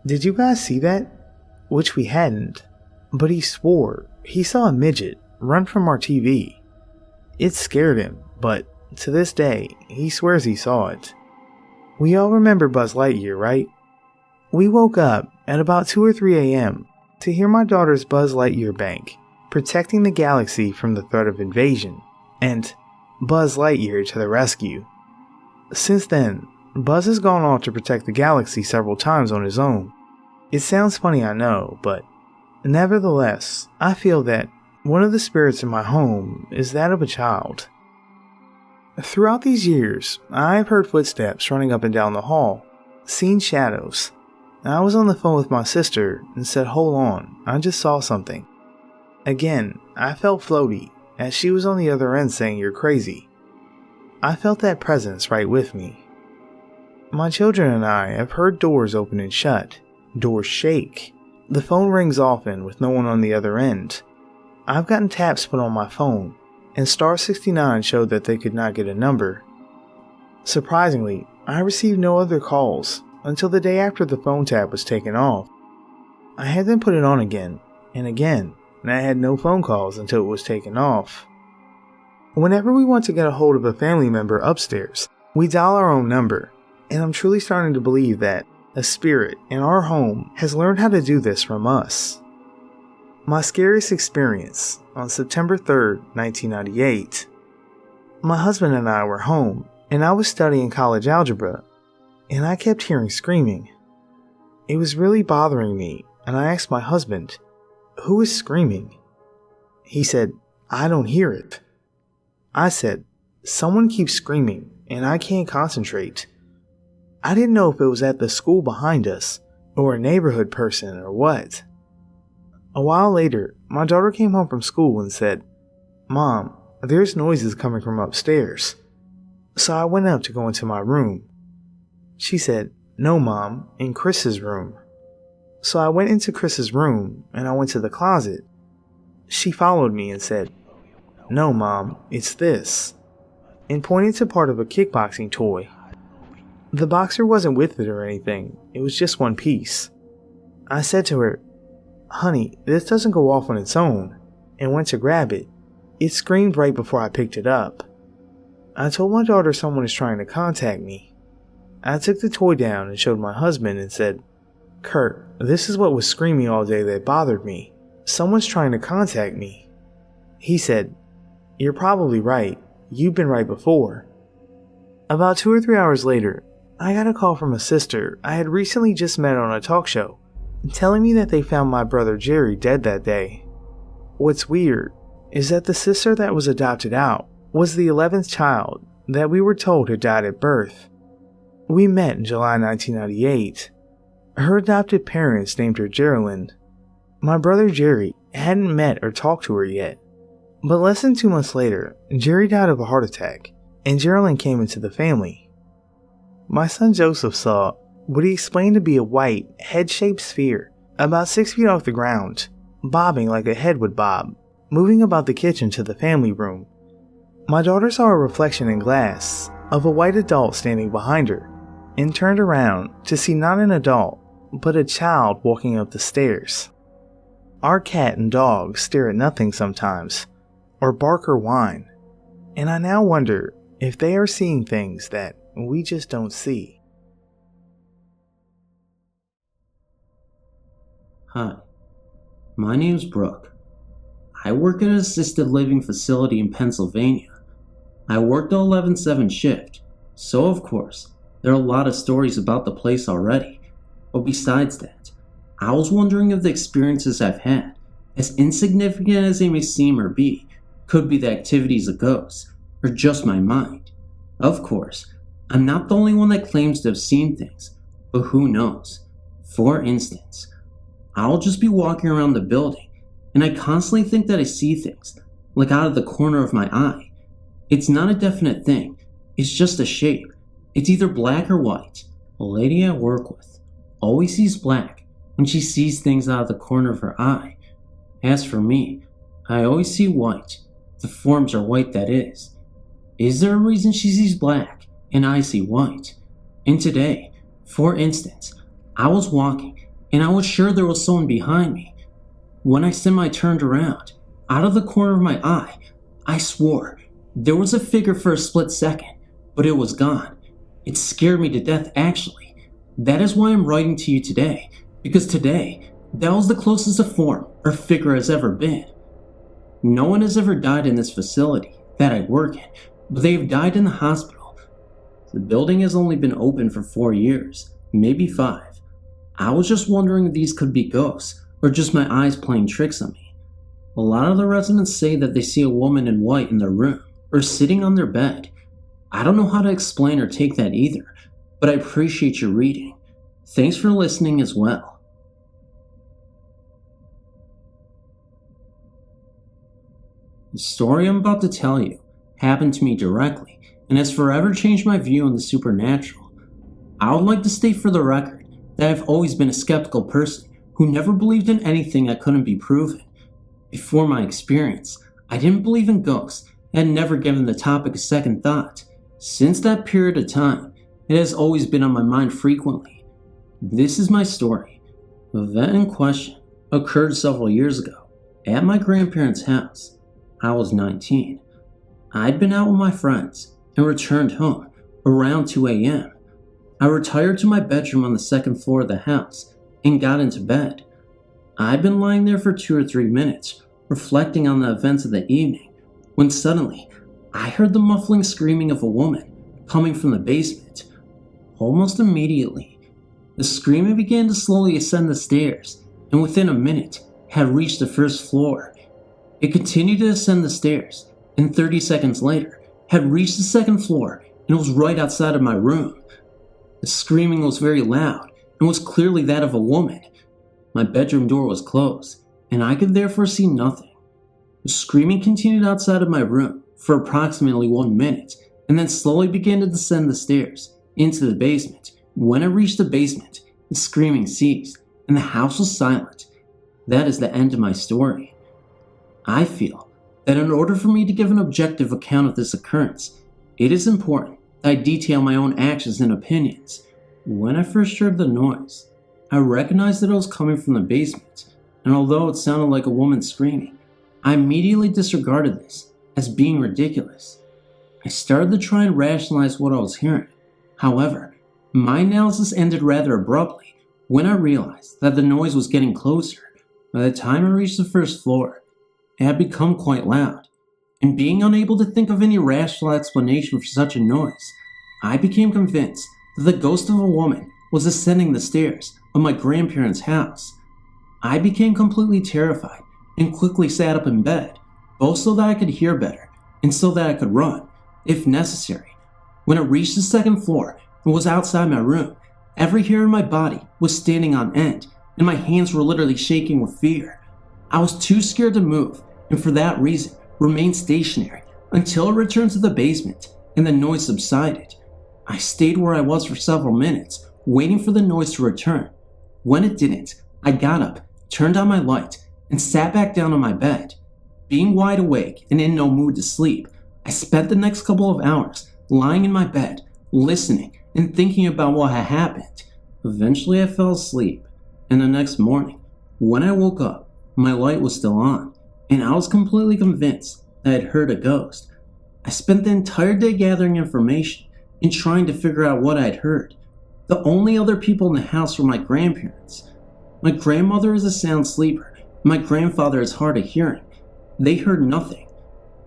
"Did you guys see that?" Which we hadn't, but he swore he saw a midget run from our TV. It scared him, but to this day, he swears he saw it. We all remember Buzz Lightyear, right? We woke up at about 2 or 3 a.m. to hear my daughter's Buzz Lightyear bank, protecting the galaxy from the threat of invasion, and Buzz Lightyear to the rescue. Since then, Buzz has gone on to protect the galaxy several times on his own. It sounds funny, I know, but nevertheless, I feel that one of the spirits in my home is that of a child. Throughout these years, I have heard footsteps running up and down the hall, seen shadows. I was on the phone with my sister and said, "Hold on, I just saw something." Again, I felt floaty, as she was on the other end saying, "You're crazy." I felt that presence right with me. My children and I have heard doors open and shut, doors shake. The phone rings often with no one on the other end. I've gotten taps put on my phone, and star 69 showed that they could not get a number. Surprisingly, I received no other calls until the day after the phone tap was taken off. I had them put it on again, and I had no phone calls until it was taken off. Whenever we want to get a hold of a family member upstairs, we dial our own number, and I'm truly starting to believe that a spirit in our home has learned how to do this from us. My scariest experience on September 3rd, 1998. My husband and I were home, and I was studying college algebra, and I kept hearing screaming. It was really bothering me, and I asked my husband, "Who is screaming?" He said, "I don't hear it." I said, "Someone keeps screaming, and I can't concentrate." I didn't know if it was at the school behind us, or a neighborhood person, or what. A while later, my daughter came home from school and said, "Mom, there's noises coming from upstairs." So I went up to go into my room. She said, "No, Mom, in Chris's room." So I went into Chris's room and I went to the closet. She followed me and said, "No, Mom, it's this," and pointed to part of a kickboxing toy. The boxer wasn't with it or anything, it was just one piece. I said to her, "Honey, this doesn't go off on its own," and went to grab it. It screamed right before I picked it up. I told my daughter someone is trying to contact me. I took the toy down and showed my husband and said, "Kurt, this is what was screaming all day that bothered me. Someone's trying to contact me." He said, "You're probably right. You've been right before." About 2 or 3 hours later, I got a call from a sister I had recently just met on a talk show, telling me that they found my brother Jerry dead that day. What's weird is that the sister that was adopted out was the 11th child that we were told had died at birth. We met in July 1998. Her adopted parents named her Geraldine. My brother Jerry hadn't met or talked to her yet, but less than 2 months later, Jerry died of a heart attack, and Geraldine came into the family. My son Joseph saw what he explained to be a white, head-shaped sphere about 6 feet off the ground, bobbing like a head would bob, moving about the kitchen to the family room. My daughter saw a reflection in glass of a white adult standing behind her, and turned around to see not an adult, but a child walking up the stairs. Our cat and dog stare at nothing sometimes, or bark or whine, and I now wonder if they are seeing things that we just don't see. Hi, my name's Brooke. I work at an assisted living facility in Pennsylvania. I work the 11/7 shift, so of course, there are a lot of stories about the place already. But besides that, I was wondering if the experiences I've had, as insignificant as they may seem or be, could be the activities of ghosts, or just my mind. Of course, I'm not the only one that claims to have seen things, but who knows? For instance, I'll just be walking around the building, and I constantly think that I see things, like out of the corner of my eye. It's not a definite thing, it's just a shape. It's either black or white. A lady I work with always sees black when she sees things out of the corner of her eye. As for me, I always see white. The forms are white, that is. Is there a reason she sees black and I see white? And today, for instance, I was walking and I was sure there was someone behind me. When I semi-turned around, out of the corner of my eye, I swore there was a figure for a split second, but it was gone. It scared me to death, actually. That is why I'm writing to you today, because today, that was the closest a form or figure has ever been. No one has ever died in this facility that I work in, but they have died in the hospital. The building has only been open for 4 years, maybe 5. I was just wondering if these could be ghosts, or just my eyes playing tricks on me. A lot of the residents say that they see a woman in white in their room, or sitting on their bed. I don't know how to explain or take that either, but I appreciate your reading. Thanks for listening as well. The story I'm about to tell you happened to me directly and has forever changed my view on the supernatural. I would like to state for the record that I've always been a skeptical person who never believed in anything that couldn't be proven. Before my experience, I didn't believe in ghosts and had never given the topic a second thought. Since that period of time, it has always been on my mind frequently. This is my story. The event in question occurred several years ago at my grandparents' house. I was 19. I'd been out with my friends and returned home around 2 a.m. I retired to my bedroom on the second floor of the house and got into bed. I'd been lying there for 2 or 3 minutes, reflecting on the events of the evening, when suddenly I heard the muffling screaming of a woman coming from the basement. Almost immediately, the screaming began to slowly ascend the stairs, and within a minute had reached the first floor. It continued to ascend the stairs, and 30 seconds later had reached the second floor and was right outside of my room. The screaming was very loud and was clearly that of a woman. My bedroom door was closed, and I could therefore see nothing. The screaming continued outside of my room for approximately 1 minute, and then slowly began to descend the stairs into the basement. When it reached the basement, the screaming ceased, and the house was silent. That is the end of my story. I feel that in order for me to give an objective account of this occurrence, it is important that I detail my own actions and opinions. When I first heard the noise, I recognized that it was coming from the basement, and although it sounded like a woman screaming, I immediately disregarded this as being ridiculous. I started to try and rationalize what I was hearing. However, my analysis ended rather abruptly when I realized that the noise was getting closer. By the time I reached the first floor, it had become quite loud, and being unable to think of any rational explanation for such a noise, I became convinced that the ghost of a woman was ascending the stairs of my grandparents' house. I became completely terrified and quickly sat up in bed, both so that I could hear better and so that I could run, if necessary. When I reached the second floor and was outside my room, every hair in my body was standing on end, and my hands were literally shaking with fear. I was too scared to move, and for that reason, remained stationary until it returned to the basement and the noise subsided. I stayed where I was for several minutes, waiting for the noise to return. When it didn't, I got up, turned on my light, and sat back down on my bed. Being wide awake and in no mood to sleep, I spent the next couple of hours lying in my bed, listening and thinking about what had happened. Eventually I fell asleep, and the next morning, when I woke up, my light was still on, and I was completely convinced that I had heard a ghost. I spent the entire day gathering information and trying to figure out what I had heard. The only other people in the house were my grandparents. My grandmother is a sound sleeper. My grandfather is hard of hearing. They heard nothing.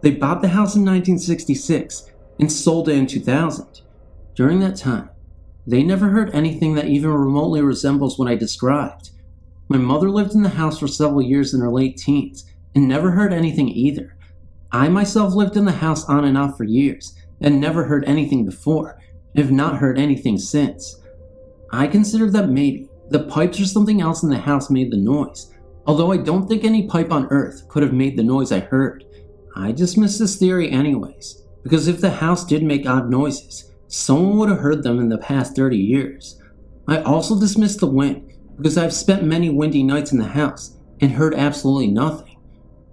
They bought the house in 1966 and sold it in 2000. During that time, they never heard anything that even remotely resembles what I described. My mother lived in the house for several years in her late teens and never heard anything either. I myself lived in the house on and off for years and never heard anything before, and have not heard anything since. I considered that maybe the pipes or something else in the house made the noise, although I don't think any pipe on earth could have made the noise I heard. I dismissed this theory anyways, because if the house did make odd noises, someone would have heard them in the past 30 years. I also dismissed the wind, because I've spent many windy nights in the house and heard absolutely nothing.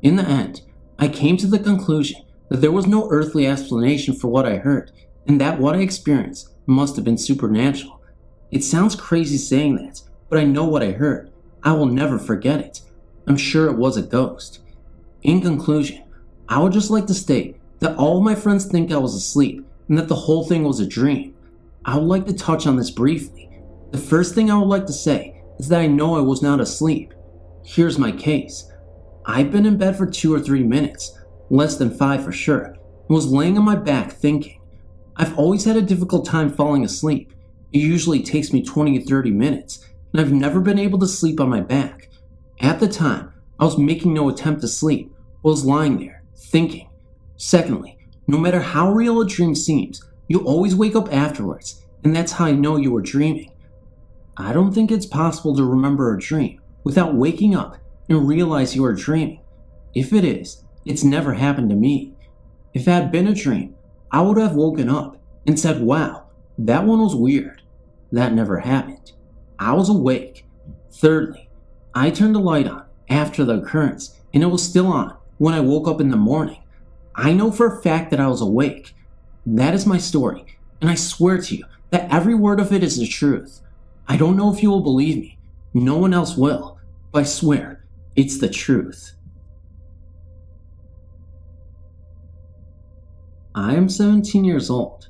In the end, I came to the conclusion that there was no earthly explanation for what I heard, and that what I experienced must have been supernatural. It sounds crazy saying that, but I know what I heard. I will never forget it. I'm sure it was a ghost. In conclusion, I would just like to state that all of my friends think I was asleep and that the whole thing was a dream. I would like to touch on this briefly. The first thing I would like to say is that I know I was not asleep. Here's my case. I've been in bed for 2 or 3 minutes, less than 5 for sure, and was laying on my back thinking. I've always had a difficult time falling asleep. It usually takes me 20 to 30 minutes, and I've never been able to sleep on my back. At the time, I was making no attempt to sleep, but was lying there, thinking. Secondly, no matter how real a dream seems, you'll always wake up afterwards, and that's how I know you were dreaming. I don't think it's possible to remember a dream without waking up and realize you are dreaming. If it is, it's never happened to me. If it had been a dream, I would have woken up and said, wow, that one was weird. That never happened. I was awake. Thirdly, I turned the light on after the occurrence, and it was still on when I woke up in the morning. I know for a fact that I was awake. That is my story, and I swear to you that every word of it is the truth. I don't know if you will believe me. No one else will, but I swear it's the truth. I am 17 years old.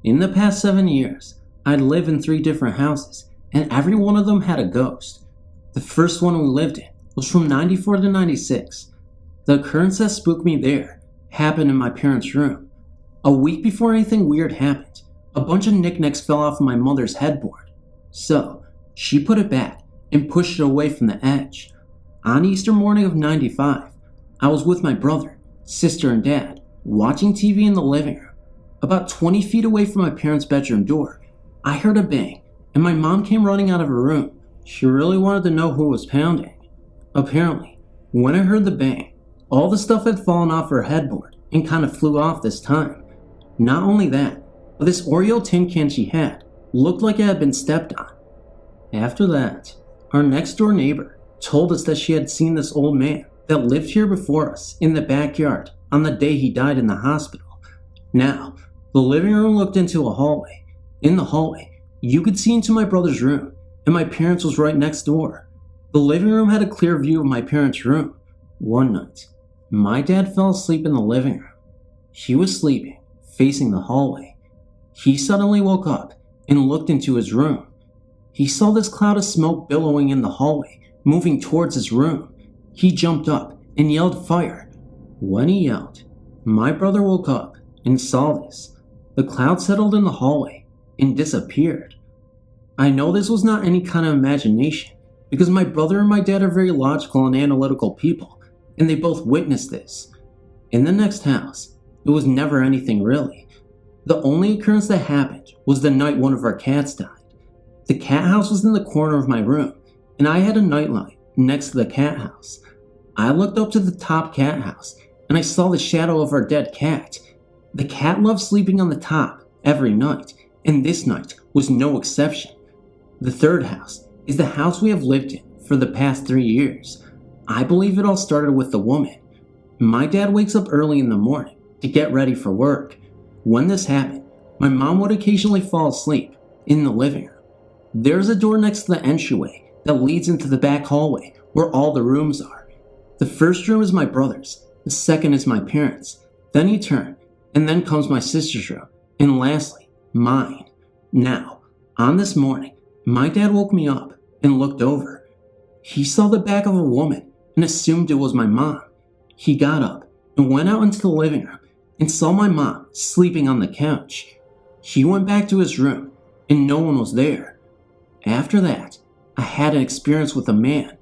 In the past 7 years, I'd lived in 3 different houses, and every one of them had a ghost. The first one we lived in was from 94 to 96. The occurrence that spooked me there happened in my parents' room. A week before anything weird happened, a bunch of knickknacks fell off of my mother's headboard. So, she put it back and pushed it away from the edge. On Easter morning of 95, I was with my brother, sister, and dad, watching TV in the living room. About 20 feet away from my parents' bedroom door, I heard a bang, and my mom came running out of her room. She really wanted to know who was pounding. Apparently, when I heard the bang, all the stuff had fallen off her headboard and kind of flew off this time. Not only that, but this Oreo tin can she had looked like it had been stepped on. After that, our next door neighbor told us that she had seen this old man that lived here before us in the backyard on the day he died in the hospital. Now, the living room looked into a hallway. In the hallway, you could see into my brother's room, and my parents was right next door. The living room had a clear view of my parents' room. One night, My dad fell asleep in the living room. He was sleeping, facing the hallway. He suddenly woke up and looked into his room. He saw this cloud of smoke billowing in the hallway, moving towards his room. He jumped up and yelled fire. When he yelled, my brother woke up and saw this. The cloud settled in the hallway and disappeared. I know this was not any kind of imagination because my brother and my dad are very logical and analytical people, and they both witnessed this. In the next house, it was never anything really. The only occurrence that happened was the night one of our cats died. The cat house was in the corner of my room, and I had a nightlight next to the cat house. I looked up to the top cat house, and I saw the shadow of our dead cat. The cat loved sleeping on the top every night, and this night was no exception. The third house is the house we have lived in for the past 3 years. I believe it all started with the woman. My dad wakes up early in the morning to get ready for work. When this happened, my mom would occasionally fall asleep in the living room. There's a door next to the entryway that leads into the back hallway where all the rooms are. The first room is my brother's, the second is my parents', then you turn, and then comes my sister's room, and lastly, mine. Now, on this morning, my dad woke me up and looked over. He saw the back of a woman and assumed it was my mom. He got up and went out into the living room and saw my mom sleeping on the couch. He went back to his room and no one was there. After that, I had an experience with a man.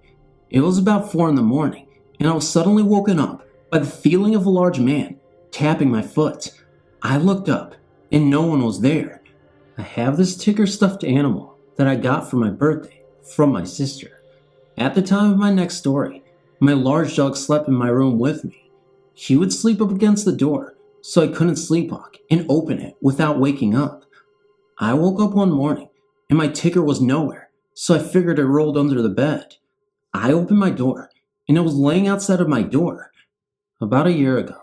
It was about 4 in the morning and I was suddenly woken up by the feeling of a large man tapping my foot. I looked up and no one was there. I have this ticker stuffed animal that I got for my birthday from my sister. At the time of my next story, my large dog slept in my room with me. He would sleep up against the door, so I couldn't sleepwalk and open it without waking up. I woke up one morning and my ticker was nowhere, so I figured it rolled under the bed. I opened my door and it was laying outside of my door. About a year ago,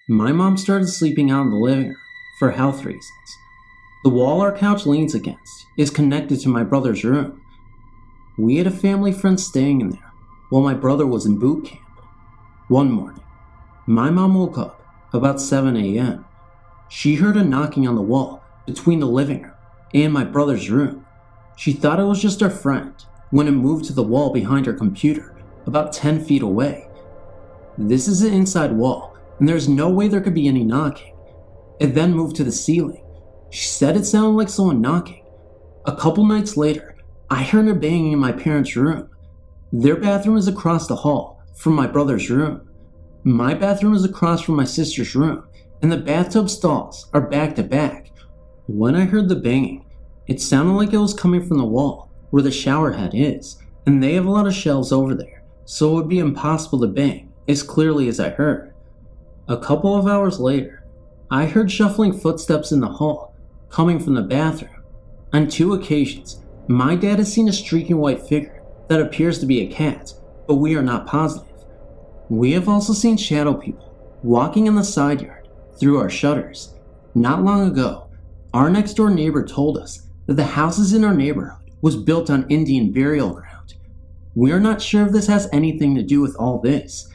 my mom started sleeping out in the living room for health reasons. The wall our couch leans against is connected to my brother's room. We had a family friend staying in there while my brother was in boot camp. One morning, my mom woke up about 7 a.m. She heard a knocking on the wall between the living room and my brother's room. She thought it was just our friend when it moved to the wall behind her computer about 10 feet away. This is an inside wall and there's no way there could be any knocking. It then moved to the ceiling. She said it sounded like someone knocking. A couple nights later, I heard her banging in my parents' room. Their bathroom is across the hall from my brother's room. My bathroom is across from my sister's room, and the bathtub stalls are back to back. When I heard the banging, it sounded like it was coming from the wall where the shower head is, and they have a lot of shelves over there, so it would be impossible to bang as clearly as I heard. A couple of hours later, I heard shuffling footsteps in the hall coming from the bathroom. On 2 occasions, my dad has seen a streaking white figure that appears to be a cat, but we are not positive. We have also seen shadow people walking in the side yard through our shutters. Not long ago, our next door neighbor told us that the houses in our neighborhood was built on Indian burial ground. We are not sure if this has anything to do with all this.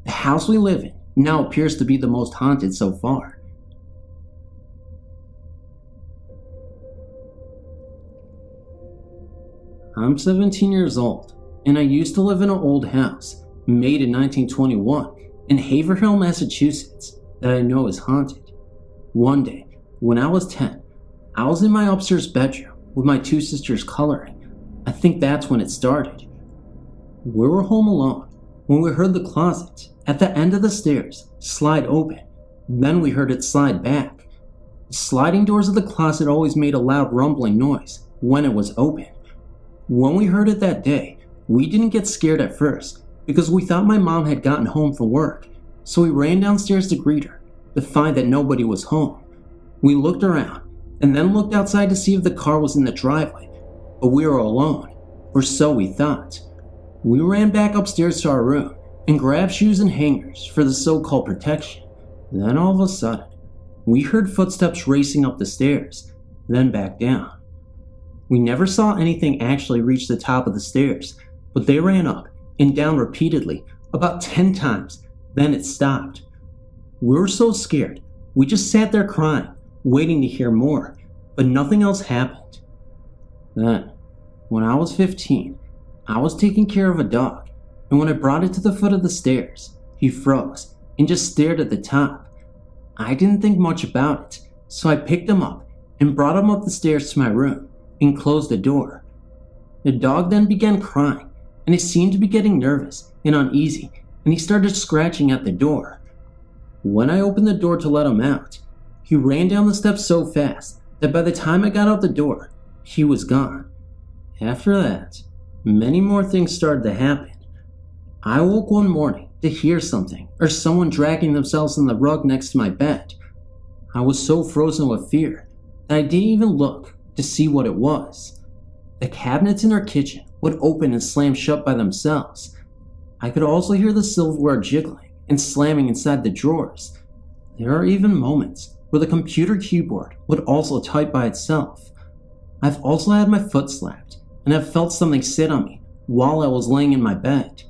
The house we live in now appears to be the most haunted so far. I'm 17 years old, and I used to live in an old house, made in 1921, in Haverhill, Massachusetts, that I know is haunted. One day, when I was 10, I was in my upstairs bedroom with my 2 sisters coloring. I think that's when it started. We were home alone when we heard the closet at the end of the stairs slide open. Then we heard it slide back. The sliding doors of the closet always made a loud rumbling noise when it was open. When we heard it that day, we didn't get scared at first because we thought my mom had gotten home from work, so we ran downstairs to greet her to find that nobody was home. We looked around and then looked outside to see if the car was in the driveway, but we were alone, or so we thought. We ran back upstairs to our room and grabbed shoes and hangers for the so-called protection. Then all of a sudden, we heard footsteps racing up the stairs, then back down. We never saw anything actually reach the top of the stairs, but they ran up and down repeatedly about 10 times Then it stopped. We were so scared, we just sat there crying, waiting to hear more, but nothing else happened. Then, when I was 15, I was taking care of a dog, and when I brought it to the foot of the stairs, he froze and just stared at the top. I didn't think much about it, so I picked him up and brought him up the stairs to my room and closed the door. The dog then began crying, and he seemed to be getting nervous and uneasy, and he started scratching at the door. When I opened the door to let him out, he ran down the steps so fast that by the time I got out the door, he was gone. After that, many more things started to happen. I woke one morning to hear something or someone dragging themselves on the rug next to my bed. I was so frozen with fear that I didn't even look to see what it was. The cabinets in our kitchen would open and slam shut by themselves. I could also hear the silverware jiggling and slamming inside the drawers. There are even moments where the computer keyboard would also type by itself. I've also had my foot slapped and have felt something sit on me while I was laying in my bed.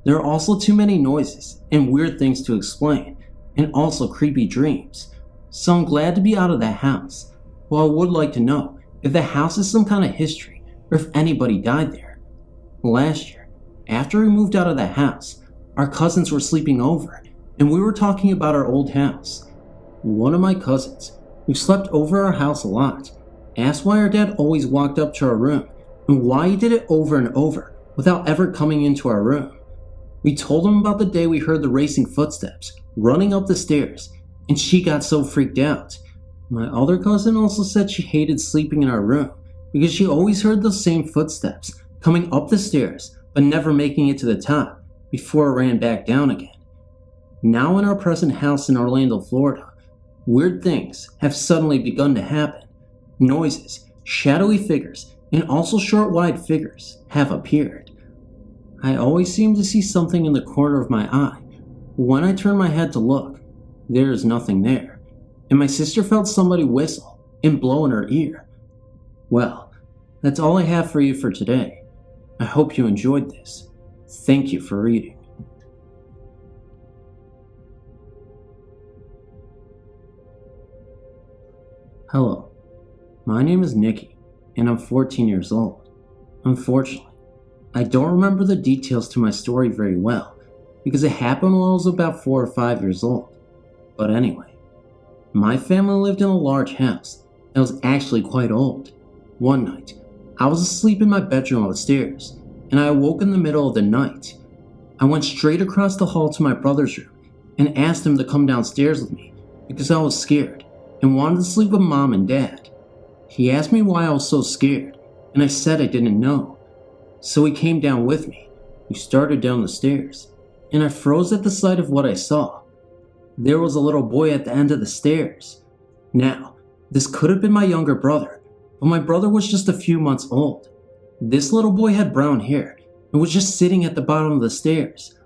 There are also too many noises and weird things to explain, and also creepy dreams. So I'm glad to be out of that house. Well, I would like to know if the house has some kind of history or if anybody died there. Last year, after we moved out of the house, our cousins were sleeping over and we were talking about our old house. One of my cousins, who slept over our house a lot, asked why our dad always walked up to our room and why he did it over and over without ever coming into our room. We told him about the day we heard the racing footsteps running up the stairs, and she got so freaked out. My other cousin also said she hated sleeping in our room because she always heard those same footsteps coming up the stairs but never making it to the top before it ran back down again. Now in our present house in Orlando, Florida, weird things have suddenly begun to happen. Noises, shadowy figures, and also short wide figures have appeared. I always seem to see something in the corner of my eye. When I turn my head to look, there is nothing there, and my sister felt somebody whistle and blow in her ear. Well, that's all I have for you for today. I hope you enjoyed this. Thank you for reading. Hello, my name is Nikki, and I'm 14 years old. Unfortunately, I don't remember the details to my story very well, because it happened when I was about 4 or 5 years old. But anyway, my family lived in a large house that was actually quite old. One night, I was asleep in my bedroom upstairs, and I awoke in the middle of the night. I went straight across the hall to my brother's room and asked him to come downstairs with me because I was scared and wanted to sleep with Mom and Dad. He asked me why I was so scared, and I said I didn't know. So he came down with me. We started down the stairs, and I froze at the sight of what I saw. There was a little boy at the end of the stairs. Now, this could have been my younger brother, but my brother was just a few months old. This little boy had brown hair and was just sitting at the bottom of the stairs.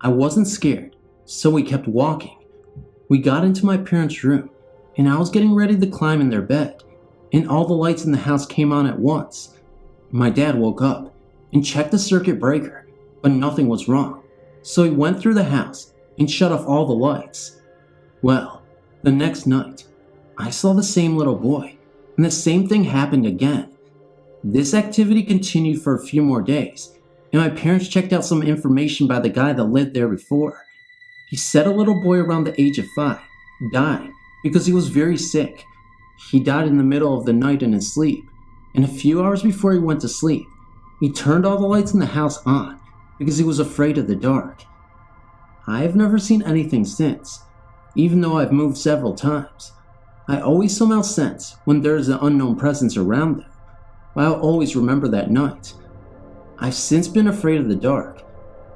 I wasn't scared, so we kept walking. We got into my parents' room, and I was getting ready to climb in their bed, and all the lights in the house came on at once. My dad woke up and checked the circuit breaker, but nothing was wrong. So he went through the house and shut off all the lights. Well, the next night, I saw the same little boy, and the same thing happened again. This activity continued for a few more days, and my parents checked out some information by the guy that lived there before. He said a little boy around the age of 5 died because he was very sick. He died in the middle of the night in his sleep, and a few hours before he went to sleep, he turned all the lights in the house on because he was afraid of the dark. I have never seen anything since, even though I've moved several times. I always somehow sense when there is an unknown presence around them, but I'll always remember that night. I've since been afraid of the dark,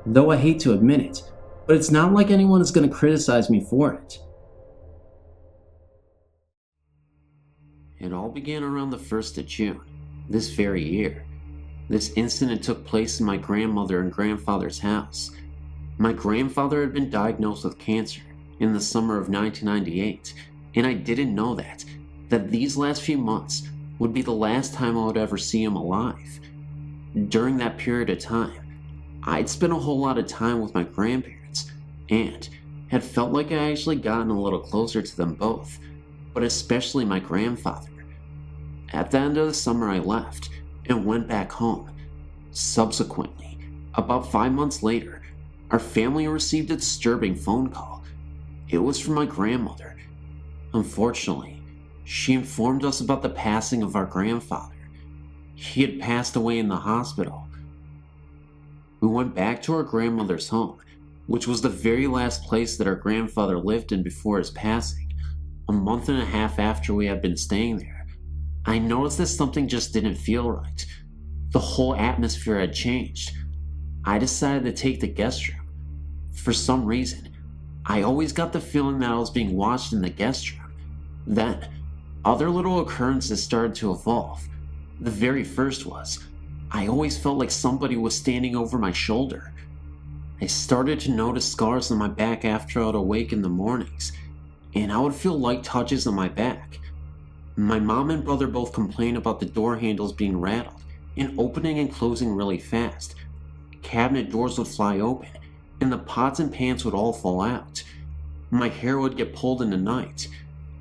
though I hate to admit it, but it's not like anyone is going to criticize me for it. It all began around the 1st of June, this very year. This incident took place in my grandmother and grandfather's house. My grandfather had been diagnosed with cancer in the summer of 1998, and I didn't know that these last few months would be the last time I would ever see him alive. During that period of time, I'd spent a whole lot of time with my grandparents, and had felt like I actually gotten a little closer to them both, but especially my grandfather. At the end of the summer I left and went back home. Subsequently, about 5 months later, our family received a disturbing phone call. It was from my grandmother. Unfortunately, she informed us about the passing of our grandfather. He had passed away in the hospital. We went back to our grandmother's home, which was the very last place that our grandfather lived in before his passing, a month and a half after we had been staying there. I noticed that something just didn't feel right. The whole atmosphere had changed. I decided to take the guest room. For some reason, I always got the feeling that I was being watched in the guest room. Then, other little occurrences started to evolve. The very first was, I always felt like somebody was standing over my shoulder. I started to notice scars on my back after I would awake in the mornings, and I would feel light touches on my back. My mom and brother both complained about the door handles being rattled and opening and closing really fast. Cabinet doors would fly open, and the pots and pans would all fall out. My hair would get pulled in the night.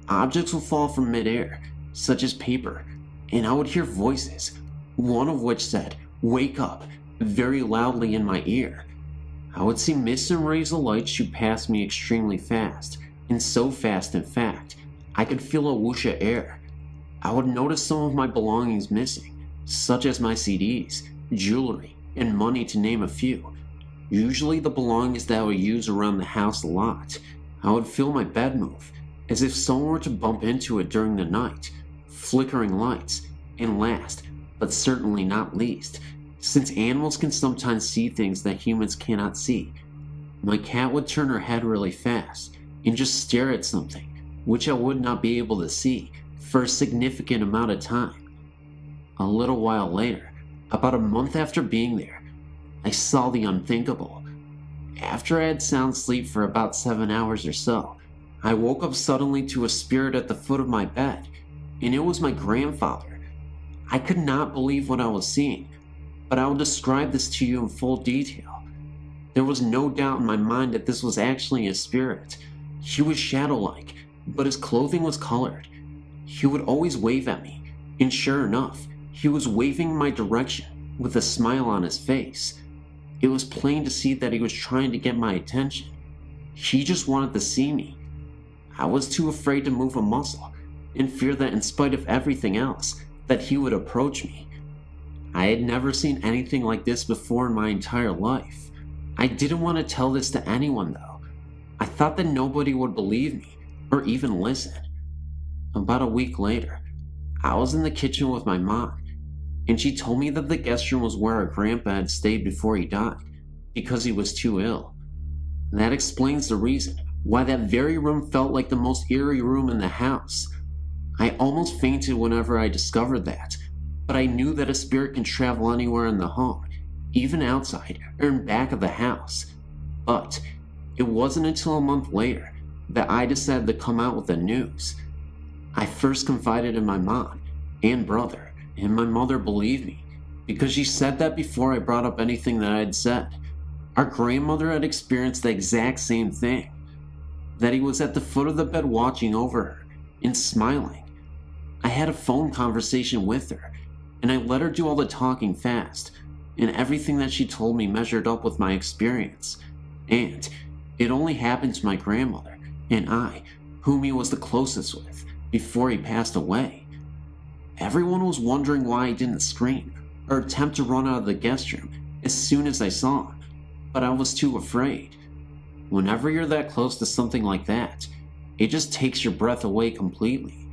Objects would fall from midair, such as paper, and I would hear voices, one of which said, "Wake up," very loudly in my ear. I would see mists and rays of light shoot past me extremely fast, and so fast in fact, I could feel a whoosh of air. I would notice some of my belongings missing, such as my CDs, jewelry, and money to name a few. Usually the belongings that I would use around the house a lot. I would feel my bed move, as if someone were to bump into it during the night, flickering lights, and last, but certainly not least, since animals can sometimes see things that humans cannot see, my cat would turn her head really fast and just stare at something, which I would not be able to see for a significant amount of time. A little while later, about a month after being there, I saw the unthinkable. After I had sound sleep for about 7 hours or so, I woke up suddenly to a spirit at the foot of my bed, and it was my grandfather. I could not believe what I was seeing, but I will describe this to you in full detail. There was no doubt in my mind that this was actually a spirit. He was shadow-like, but his clothing was colored. He would always wave at me, and sure enough, he was waving in my direction with a smile on his face. It was plain to see that he was trying to get my attention. He just wanted to see me. I was too afraid to move a muscle, in fear that in spite of everything else, that he would approach me. I had never seen anything like this before in my entire life. I didn't want to tell this to anyone though. I thought that nobody would believe me, or even listen. About a week later, I was in the kitchen with my mom, and she told me that the guest room was where our grandpa had stayed before he died, because he was too ill. That explains the reason why that very room felt like the most eerie room in the house. I almost fainted whenever I discovered that, but I knew that a spirit can travel anywhere in the home, even outside or in back of the house. But it wasn't until a month later that I decided to come out with the news. I first confided in my mom and brother, and my mother believed me, because she said that before I brought up anything that I had said. Our grandmother had experienced the exact same thing, that he was at the foot of the bed watching over her and smiling. I had a phone conversation with her, and I let her do all the talking fast, and everything that she told me measured up with my experience. And it only happened to my grandmother and I, whom he was the closest with, before he passed away. Everyone was wondering why I didn't scream or attempt to run out of the guest room as soon as I saw him, but I was too afraid. Whenever you're that close to something like that, it just takes your breath away completely.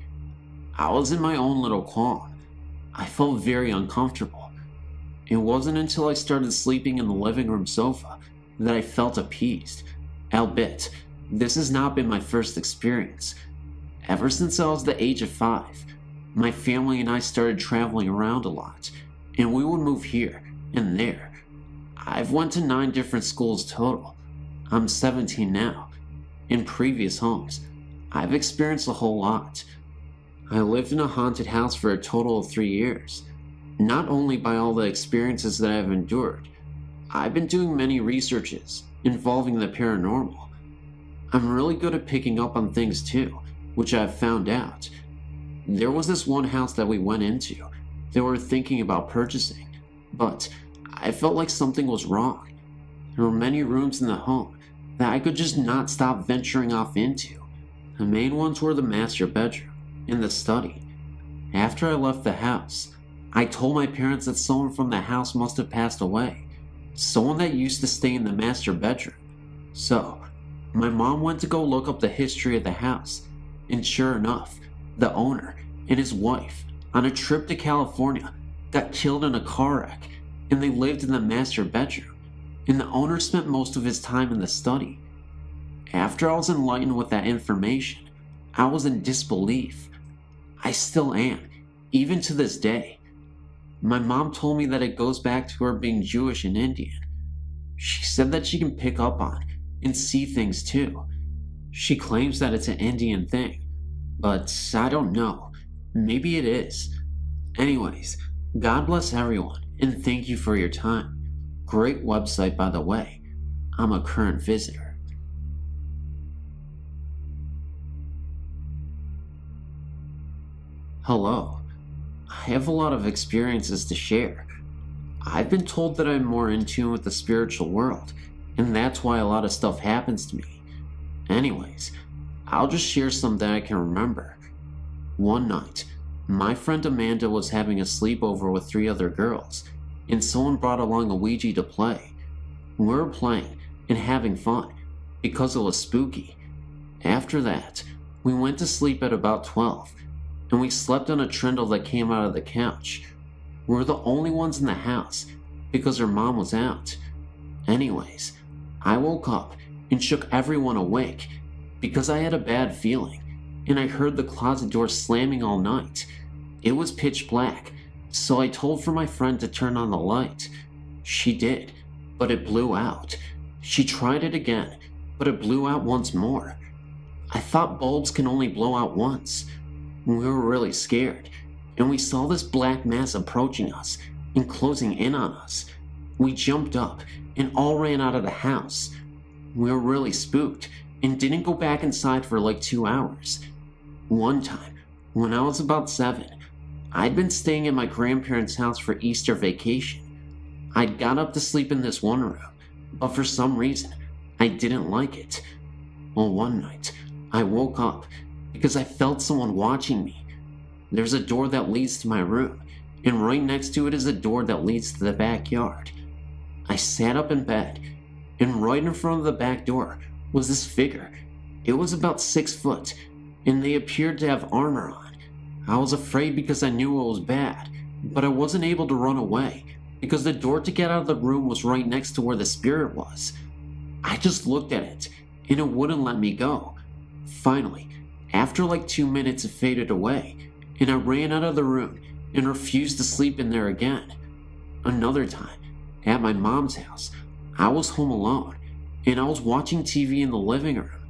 I was in my own little calm. I felt very uncomfortable. It wasn't until I started sleeping in the living room sofa that I felt appeased. Albeit, this has not been my first experience. Ever since I was the age of 5, my family and I started traveling around a lot, and we would move here and there. I've went to 9 different schools total. I'm 17 now. In previous homes, I've experienced a whole lot. I lived in a haunted house for a total of 3 years. Not only by all the experiences that I've endured, I've been doing many researches involving the paranormal. I'm really good at picking up on things too, which I've found out. There was this one house that we went into that we were thinking about purchasing, but I felt like something was wrong. There were many rooms in the home that I could just not stop venturing off into. The main ones were the master bedroom and the study. After I left the house, I told my parents that someone from the house must have passed away, someone that used to stay in the master bedroom. So, my mom went to go look up the history of the house, and sure enough, the owner and his wife, on a trip to California, got killed in a car wreck, and they lived in the master bedroom, and the owner spent most of his time in the study. After I was enlightened with that information, I was in disbelief. I still am, even to this day. My mom told me that it goes back to her being Jewish and Indian. She said that she can pick up on and see things too. She claims that it's an Indian thing, but I don't know. Maybe it is. Anyways, God bless everyone, and thank you for your time. Great website, by the way. I'm a current visitor. Hello. I have a lot of experiences to share. I've been told that I'm more in tune with the spiritual world, and that's why a lot of stuff happens to me. Anyways, I'll just share some that I can remember. One night, my friend Amanda was having a sleepover with 3 other girls, and someone brought along a Ouija to play. We were playing and having fun because it was spooky. After that, we went to sleep at about 12, and we slept on a trundle that came out of the couch. We were the only ones in the house because her mom was out. Anyways, I woke up and shook everyone awake because I had a bad feeling, and I heard the closet door slamming all night. It was pitch black, so I told for my friend to turn on the light. She did, but it blew out. She tried it again, but it blew out once more. I thought bulbs can only blow out once. We were really scared, and we saw this black mass approaching us and closing in on us. We jumped up and all ran out of the house. We were really spooked and didn't go back inside for like 2 hours. One time, when I was about 7, I'd been staying at my grandparents' house for Easter vacation. I'd got up to sleep in this one room, but for some reason, I didn't like it. Well, one night, I woke up because I felt someone watching me. There's a door that leads to my room, and right next to it is a door that leads to the backyard. I sat up in bed, and right in front of the back door was this figure. It was about 6 foot, and they appeared to have armor on. I was afraid because I knew it was bad, but I wasn't able to run away because the door to get out of the room was right next to where the spirit was. I just looked at it, and it wouldn't let me go. Finally, after like 2 minutes, it faded away, and I ran out of the room and refused to sleep in there again. Another time, at my mom's house, I was home alone, and I was watching TV in the living room.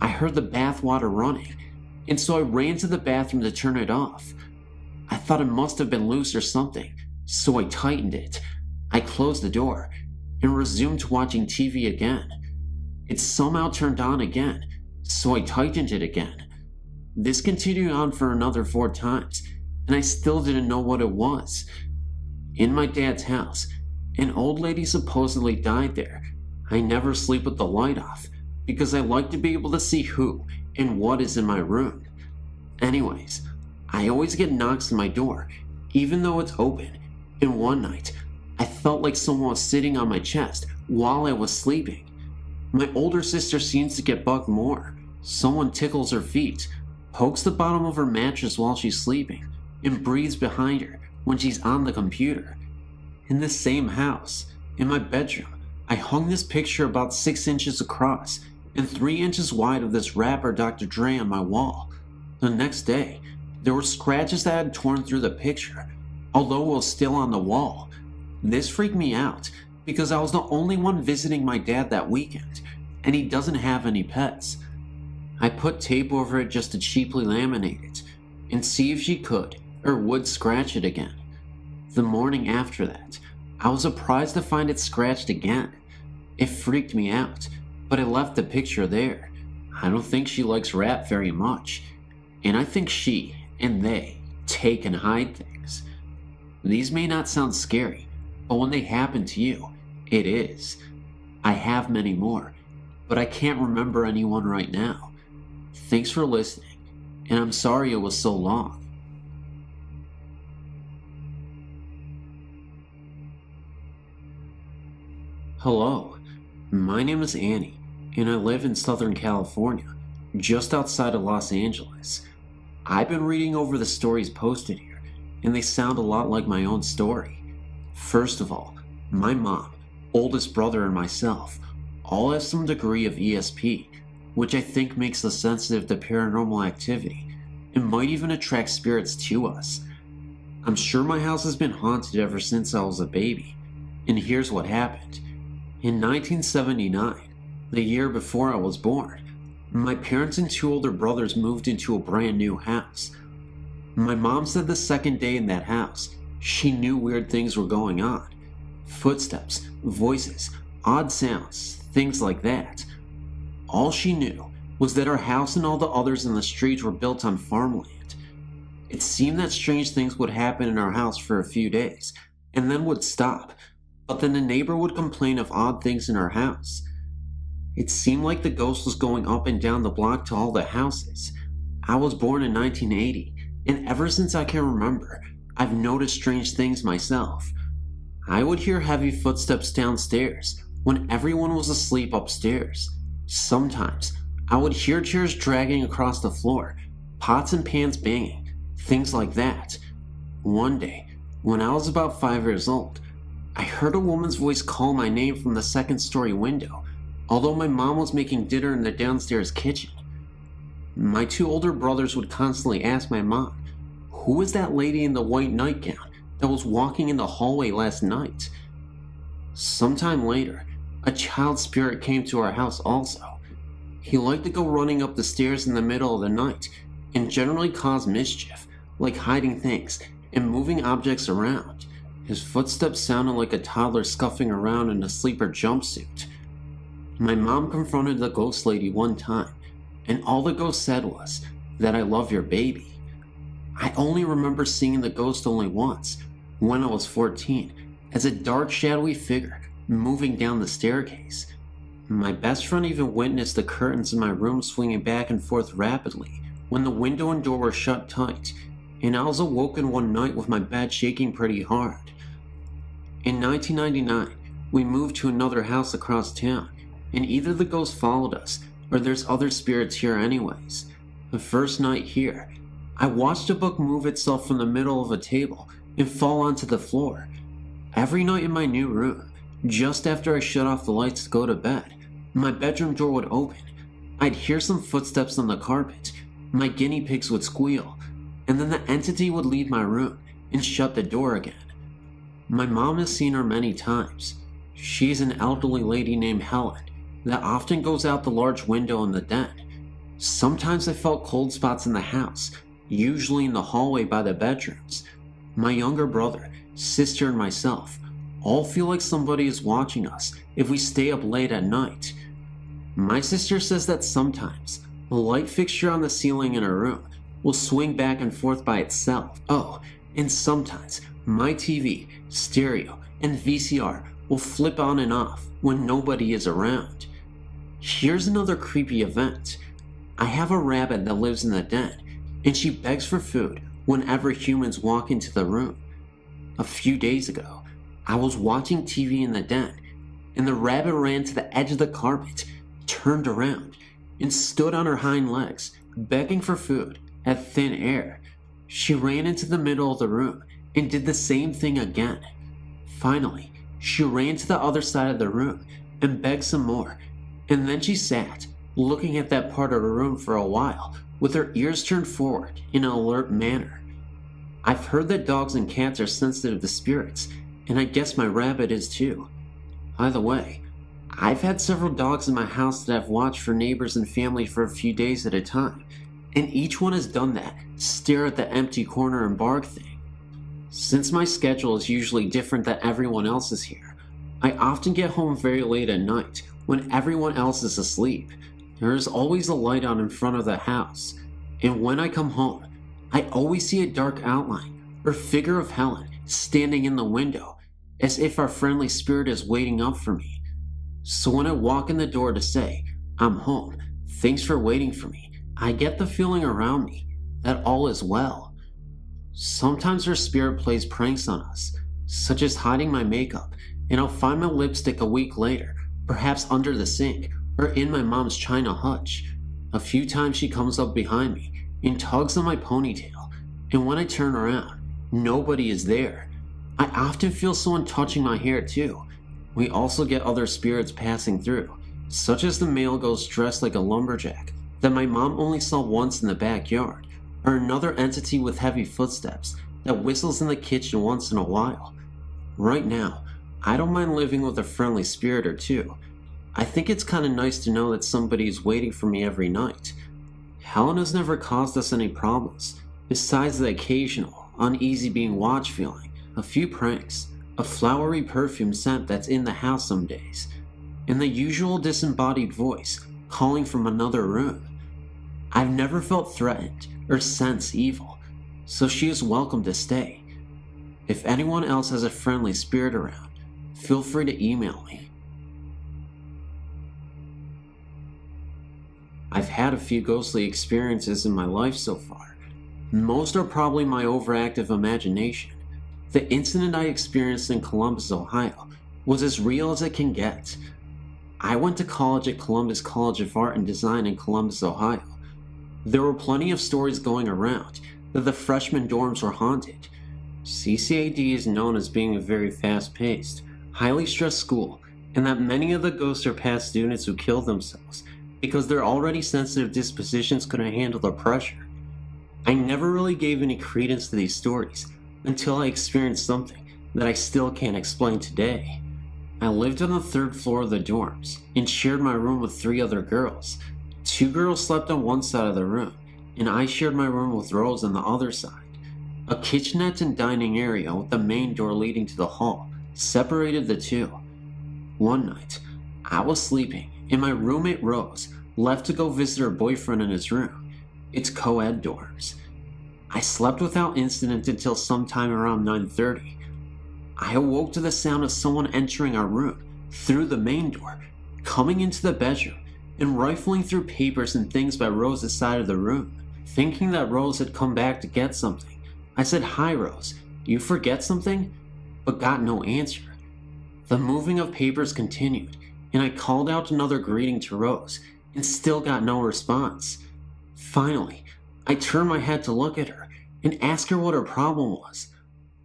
I heard the bath water running, and so I ran to the bathroom to turn it off. I thought it must have been loose or something, so I tightened it. I closed the door and resumed watching TV again. It somehow turned on again, so I tightened it again. This continued on for another 4 times, and I still didn't know what it was. In my dad's house, an old lady supposedly died there. I never sleep with the light off because I like to be able to see who and what is in my room. Anyways, I always get knocks on my door, even though it's open, and one night, I felt like someone was sitting on my chest while I was sleeping. My older sister seems to get bugged more. Someone tickles her feet, pokes the bottom of her mattress while she's sleeping, and breathes behind her when she's on the computer. In the same house, in my bedroom, I hung this picture about 6 inches across and 3 inches wide of this rapper Dr. Dre on my wall. The next day, there were scratches that had torn through the picture, although it was still on the wall. This freaked me out because I was the only one visiting my dad that weekend, and he doesn't have any pets. I put tape over it just to cheaply laminate it and see if she could or would scratch it again. The morning after that, I was surprised to find it scratched again. It freaked me out, but I left the picture there. I don't think she likes rap very much, and I think she and they take and hide things. These may not sound scary, but when they happen to you, it is. I have many more, but I can't remember anyone right now. Thanks for listening, and I'm sorry it was so long. Hello, my name is Annie, and I live in Southern California, just outside of Los Angeles. I've been reading over the stories posted here, and they sound a lot like my own story. First of all, my mom, oldest brother, and myself all have some degree of ESP, which I think makes us sensitive to paranormal activity and might even attract spirits to us. I'm sure my house has been haunted ever since I was a baby, and here's what happened. In 1979, the year before I was born, my parents and two older brothers moved into a brand new house. My mom said the second day in that house, she knew weird things were going on. Footsteps, voices, odd sounds, things like that. All she knew was that our house and all the others in the street were built on farmland. It seemed that strange things would happen in our house for a few days, and then would stop, but then the neighbor would complain of odd things in our house. It seemed like the ghost was going up and down the block to all the houses. I was born in 1980, and ever since I can remember, I've noticed strange things myself. I would hear heavy footsteps downstairs when everyone was asleep upstairs. Sometimes, I would hear chairs dragging across the floor, pots and pans banging, things like that. One day, when I was about 5 years old, I heard a woman's voice call my name from the second-story window, although my mom was making dinner in the downstairs kitchen. My two older brothers would constantly ask my mom, "Who was that lady in the white nightgown that was walking in the hallway last night?" Sometime later, a child spirit came to our house also. He liked to go running up the stairs in the middle of the night and generally cause mischief, like hiding things and moving objects around. His footsteps sounded like a toddler scuffing around in a sleeper jumpsuit. My mom confronted the ghost lady one time, and all the ghost said was that I love your baby. I only remember seeing the ghost only once, when I was 14, as a dark shadowy figure moving down the staircase. My best friend even witnessed the curtains in my room swinging back and forth rapidly when the window and door were shut tight, and I was awoken one night with my bed shaking pretty hard. In 1999, we moved to another house across town, and either the ghost followed us or there's other spirits here anyways. The first night here, I watched a book move itself from the middle of a table and fall onto the floor. Every night in my new room, just after I shut off the lights to go to bed, my bedroom door would open. I'd hear some footsteps on the carpet, my guinea pigs would squeal, and then the entity would leave my room and shut the door again. My mom has seen her many times. She's an elderly lady named Helen that often goes out the large window in the den. Sometimes I felt cold spots in the house, usually in the hallway by the bedrooms. My younger brother, sister, and myself all feel like somebody is watching us if we stay up late at night. My sister says that sometimes the light fixture on the ceiling in her room will swing back and forth by itself. Oh, and sometimes my TV, stereo, and VCR will flip on and off when nobody is around. Here's another creepy event. I have a rabbit that lives in the den, and she begs for food whenever humans walk into the room. A few days ago, I was watching TV in the den, and the rabbit ran to the edge of the carpet, turned around, and stood on her hind legs, begging for food at thin air. She ran into the middle of the room and did the same thing again. Finally, she ran to the other side of the room and begged some more, and then she sat, looking at that part of the room for a while, with her ears turned forward in an alert manner. I've heard that dogs and cats are sensitive to spirits, and I guess my rabbit is too. By the way, I've had several dogs in my house that I've watched for neighbors and family for a few days at a time, and each one has done that stare at the empty corner and bark thing. Since my schedule is usually different than everyone else's here, I often get home very late at night when everyone else is asleep. There is always a light on in front of the house, and when I come home, I always see a dark outline or figure of Helen standing in the window, as if our friendly spirit is waiting up for me. So when I walk in the door to say, "I'm home, thanks for waiting for me," I get the feeling around me that all is well. Sometimes her spirit plays pranks on us, such as hiding my makeup, and I'll find my lipstick a week later, perhaps under the sink or in my mom's china hutch. A few times she comes up behind me and tugs on my ponytail, and when I turn around, nobody is there. I often feel someone touching my hair too. We also get other spirits passing through, such as the male ghost dressed like a lumberjack that my mom only saw once in the backyard, or another entity with heavy footsteps that whistles in the kitchen once in a while. Right now, I don't mind living with a friendly spirit or two. I think it's kind of nice to know that somebody is waiting for me every night. Helen has never caused us any problems, besides the occasional, uneasy being watched feeling, a few pranks, a flowery perfume scent that's in the house some days, and the usual disembodied voice calling from another room. I've never felt threatened or sensed evil, so she is welcome to stay. If anyone else has a friendly spirit around, feel free to email me. I've had a few ghostly experiences in my life so far. Most are probably my overactive imagination. The incident I experienced in Columbus, Ohio, was as real as it can get. I went to college at Columbus College of Art and Design in Columbus, Ohio. There were plenty of stories going around that the freshman dorms were haunted. CCAD is known as being a very fast-paced, highly stressed school, and that many of the ghosts are past students who killed themselves because their already sensitive dispositions couldn't handle the pressure. I never really gave any credence to these stories until I experienced something that I still can't explain today. I lived on the 3rd floor of the dorms and shared my room with 3 other girls. 2 girls slept on one side of the room, and I shared my room with Rose on the other side. A kitchenette and dining area with the main door leading to the hall separated the two. One night, I was sleeping, and my roommate Rose left to go visit her boyfriend in his room. It's co-ed dorms. I slept without incident until sometime around 9:30. I awoke to the sound of someone entering our room through the main door, coming into the bedroom, and rifling through papers and things by Rose's side of the room. Thinking that Rose had come back to get something, I said, "Hi Rose, you forget something?" but got no answer. The moving of papers continued, and I called out another greeting to Rose, and still got no response. Finally, I turned my head to look at her and ask her what her problem was.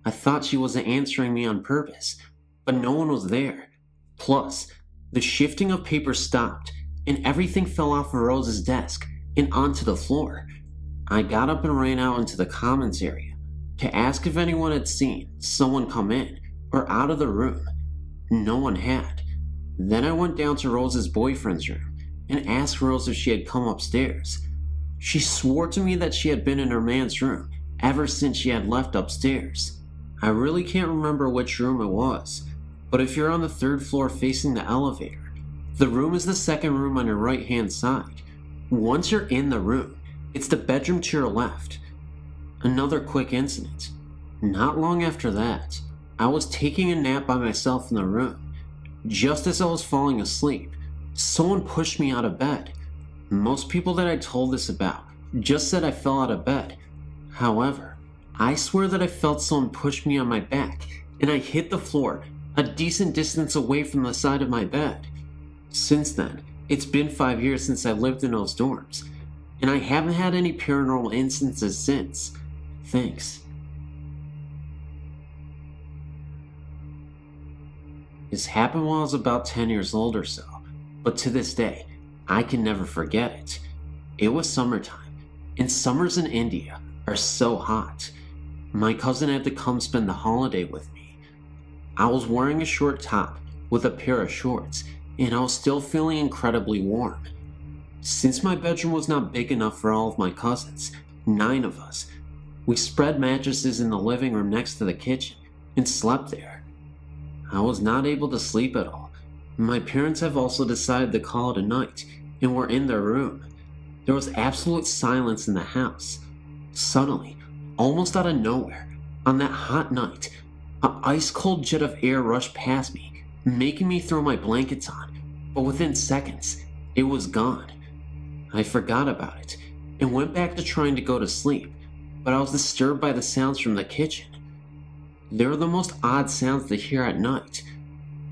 I thought she wasn't answering me on purpose, but no one was there. Plus, the shifting of papers stopped, and everything fell off of Rose's desk and onto the floor. I got up and ran out into the commons area to ask if anyone had seen someone come in or out of the room. No one had. Then I went down to Rose's boyfriend's room and asked Rose if she had come upstairs. She swore to me that she had been in her man's room ever since she had left upstairs. I really can't remember which room it was, but if you're on the 3rd floor facing the elevator, the room is the 2nd room on your right hand side. Once you're in the room, it's the bedroom to your left. Another quick incident. Not long after that, I was taking a nap by myself in the room. Just as I was falling asleep, someone pushed me out of bed. Most people that I told this about just said I fell out of bed. However, I swear that I felt someone push me on my back, and I hit the floor a decent distance away from the side of my bed. Since then, it's been 5 years since I lived in those dorms, and I haven't had any paranormal instances since. Thanks. This happened while I was about 10 years old or so, but to this day, I can never forget it. It was summertime, and summers in India are so hot. My cousin had to come spend the holiday with me. I was wearing a short top with a pair of shorts, and I was still feeling incredibly warm. Since my bedroom was not big enough for all of my cousins, 9 of us, We spread mattresses in the living room next to the kitchen and slept there. I was not able to sleep at all. My parents have also decided to call it a night and were in their room. There was absolute silence in the house. Suddenly, almost out of nowhere, on that hot night, an ice-cold jet of air rushed past me, making me throw my blankets on, but within seconds, it was gone. I forgot about it and went back to trying to go to sleep, but I was disturbed by the sounds from the kitchen. They were the most odd sounds to hear at night.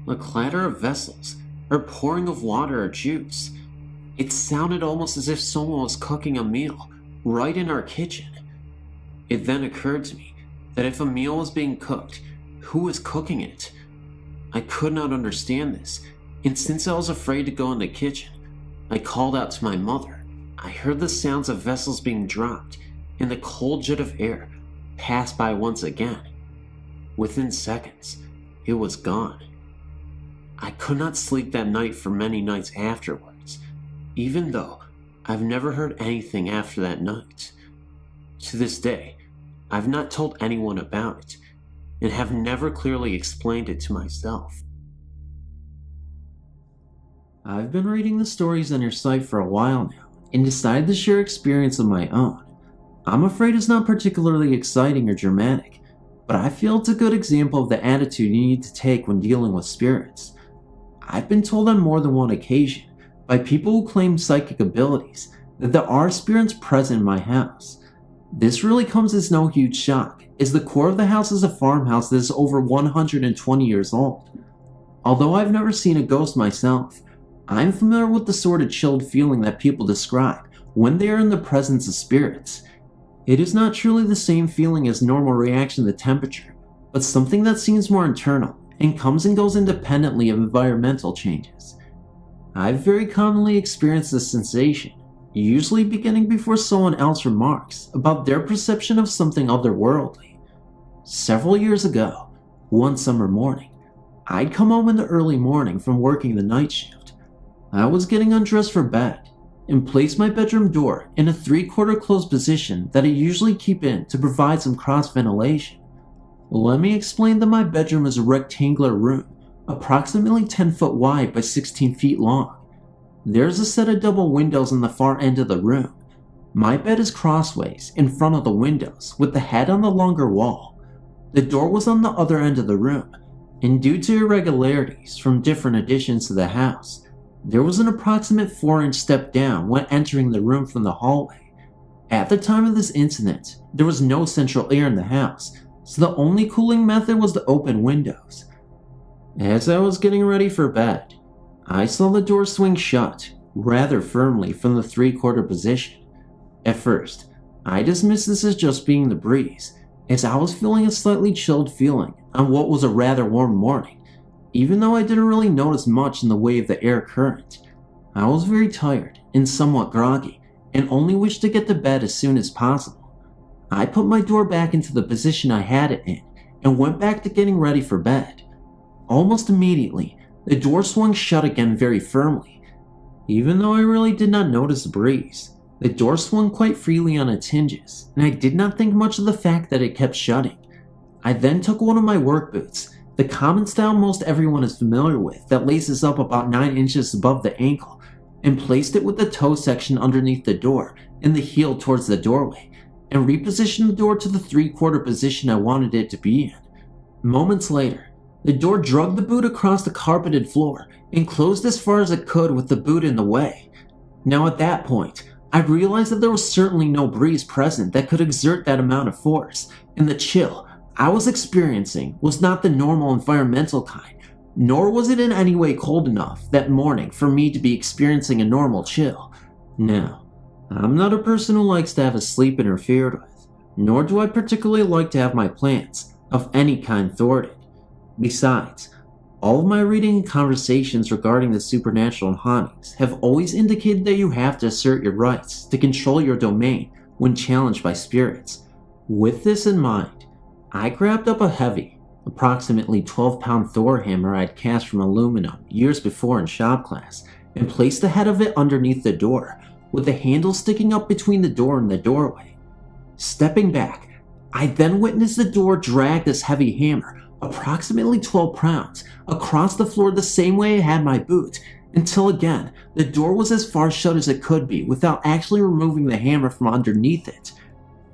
A clatter of vessels, or pouring of water or juice. It sounded almost as if someone was cooking a meal right in our kitchen. It then occurred to me that if a meal was being cooked, who was cooking it? I could not understand this, and since I was afraid to go in the kitchen, I called out to my mother. I heard the sounds of vessels being dropped, and the cold jet of air passed by once again. Within seconds, it was gone. I could not sleep that night for many nights afterwards, even though I've never heard anything after that night. To this day, I've not told anyone about it, and have never clearly explained it to myself. I've been reading the stories on your site for a while now, and decided to share experience of my own. I'm afraid it's not particularly exciting or dramatic, but I feel it's a good example of the attitude you need to take when dealing with spirits. I've been told on more than one occasion, by people who claim psychic abilities, that there are spirits present in my house. This really comes as no huge shock, as the core of the house is a farmhouse that is over 120 years old. Although I've never seen a ghost myself, I'm familiar with the sort of chilled feeling that people describe when they are in the presence of spirits. It is not truly the same feeling as normal reaction to temperature, but something that seems more internal and comes and goes independently of environmental changes. I've very commonly experienced this sensation, usually beginning before someone else remarks about their perception of something otherworldly. Several years ago, one summer morning, I'd come home in the early morning from working the night shift. I was getting undressed for bed and placed my bedroom door in a 3/4 closed position that I usually keep in to provide some cross ventilation. Let me explain that my bedroom is a rectangular room, approximately 10 foot wide by 16 feet long. There's a set of double windows on the far end of the room. My bed is crossways in front of the windows with the head on the longer wall. The door was on the other end of the room, and due to irregularities from different additions to the house, there was an approximate 4-inch step down when entering the room from the hallway. At the time of this incident, there was no central air in the house, so the only cooling method was to open windows. As I was getting ready for bed, I saw the door swing shut, rather firmly from the 3/4 position. At first, I dismissed this as just being the breeze, as I was feeling a slightly chilled feeling on what was a rather warm morning, even though I didn't really notice much in the way of the air current. I was very tired and somewhat groggy, and only wished to get to bed as soon as possible. I put my door back into the position I had it in, and went back to getting ready for bed. Almost immediately, the door swung shut again very firmly. Even though I really did not notice the breeze, the door swung quite freely on its hinges, and I did not think much of the fact that it kept shutting. I then took one of my work boots, the common style most everyone is familiar with that laces up about 9 inches above the ankle, and placed it with the toe section underneath the door and the heel towards the doorway, and repositioned the door to the 3/4 position I wanted it to be in. Moments later, the door dragged the boot across the carpeted floor and closed as far as it could with the boot in the way. Now at that point, I realized that there was certainly no breeze present that could exert that amount of force, and the chill I was experiencing was not the normal environmental kind, nor was it in any way cold enough that morning for me to be experiencing a normal chill. Now, I'm not a person who likes to have his sleep interfered with, nor do I particularly like to have my plans of any kind thwarted. Besides, all of my reading and conversations regarding the supernatural and hauntings have always indicated that you have to assert your rights to control your domain when challenged by spirits. With this in mind, I grabbed up a heavy, approximately 12-pound Thor hammer I'd cast from aluminum years before in shop class, and placed the head of it underneath the door, with the handle sticking up between the door and the doorway. Stepping back, I then witnessed the door drag this heavy hammer, approximately 12 pounds, across the floor the same way it had my boot, until again, the door was as far shut as it could be without actually removing the hammer from underneath it.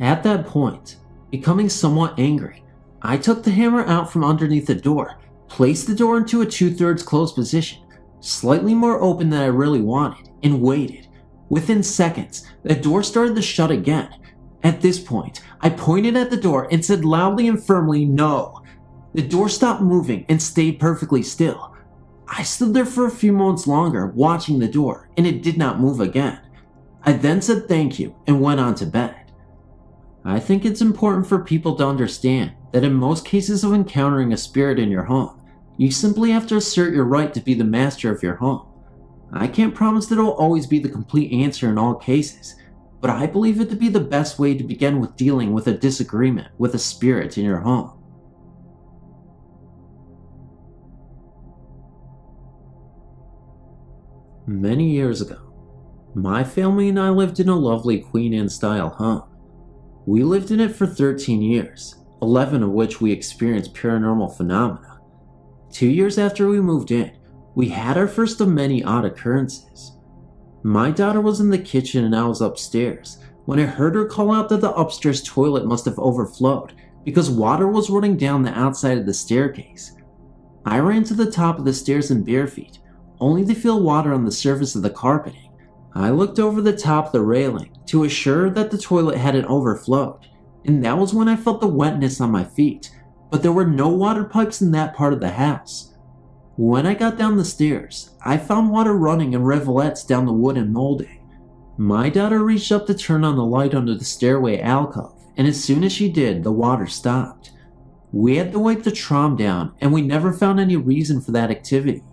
At that point, becoming somewhat angry, I took the hammer out from underneath the door, placed the door into a 2/3 closed position, slightly more open than I really wanted, and waited. Within seconds, the door started to shut again. At this point, I pointed at the door and said loudly and firmly, "No." The door stopped moving and stayed perfectly still. I stood there for a few moments longer watching the door, and it did not move again. I then said thank you and went on to bed. I think it's important for people to understand that in most cases of encountering a spirit in your home, you simply have to assert your right to be the master of your home. I can't promise that it will always be the complete answer in all cases, but I believe it to be the best way to begin with dealing with a disagreement with a spirit in your home. Many years ago, my family and I lived in a lovely Queen Anne style home. We lived in it for 13 years, 11 of which we experienced paranormal phenomena. 2 years after we moved in, we had our first of many odd occurrences. My daughter was in the kitchen and I was upstairs when I heard her call out that the upstairs toilet must have overflowed because water was running down the outside of the staircase. I ran to the top of the stairs in bare feet, only to feel water on the surface of the carpeting. I looked over the top of the railing to assure that the toilet hadn't overflowed, and that was when I felt the wetness on my feet, but there were no water pipes in that part of the house. When I got down the stairs, I found water running in rivulets down the wooden molding. My daughter reached up to turn on the light under the stairway alcove, and as soon as she did, the water stopped. We had to wipe the trom down, and we never found any reason for that activity.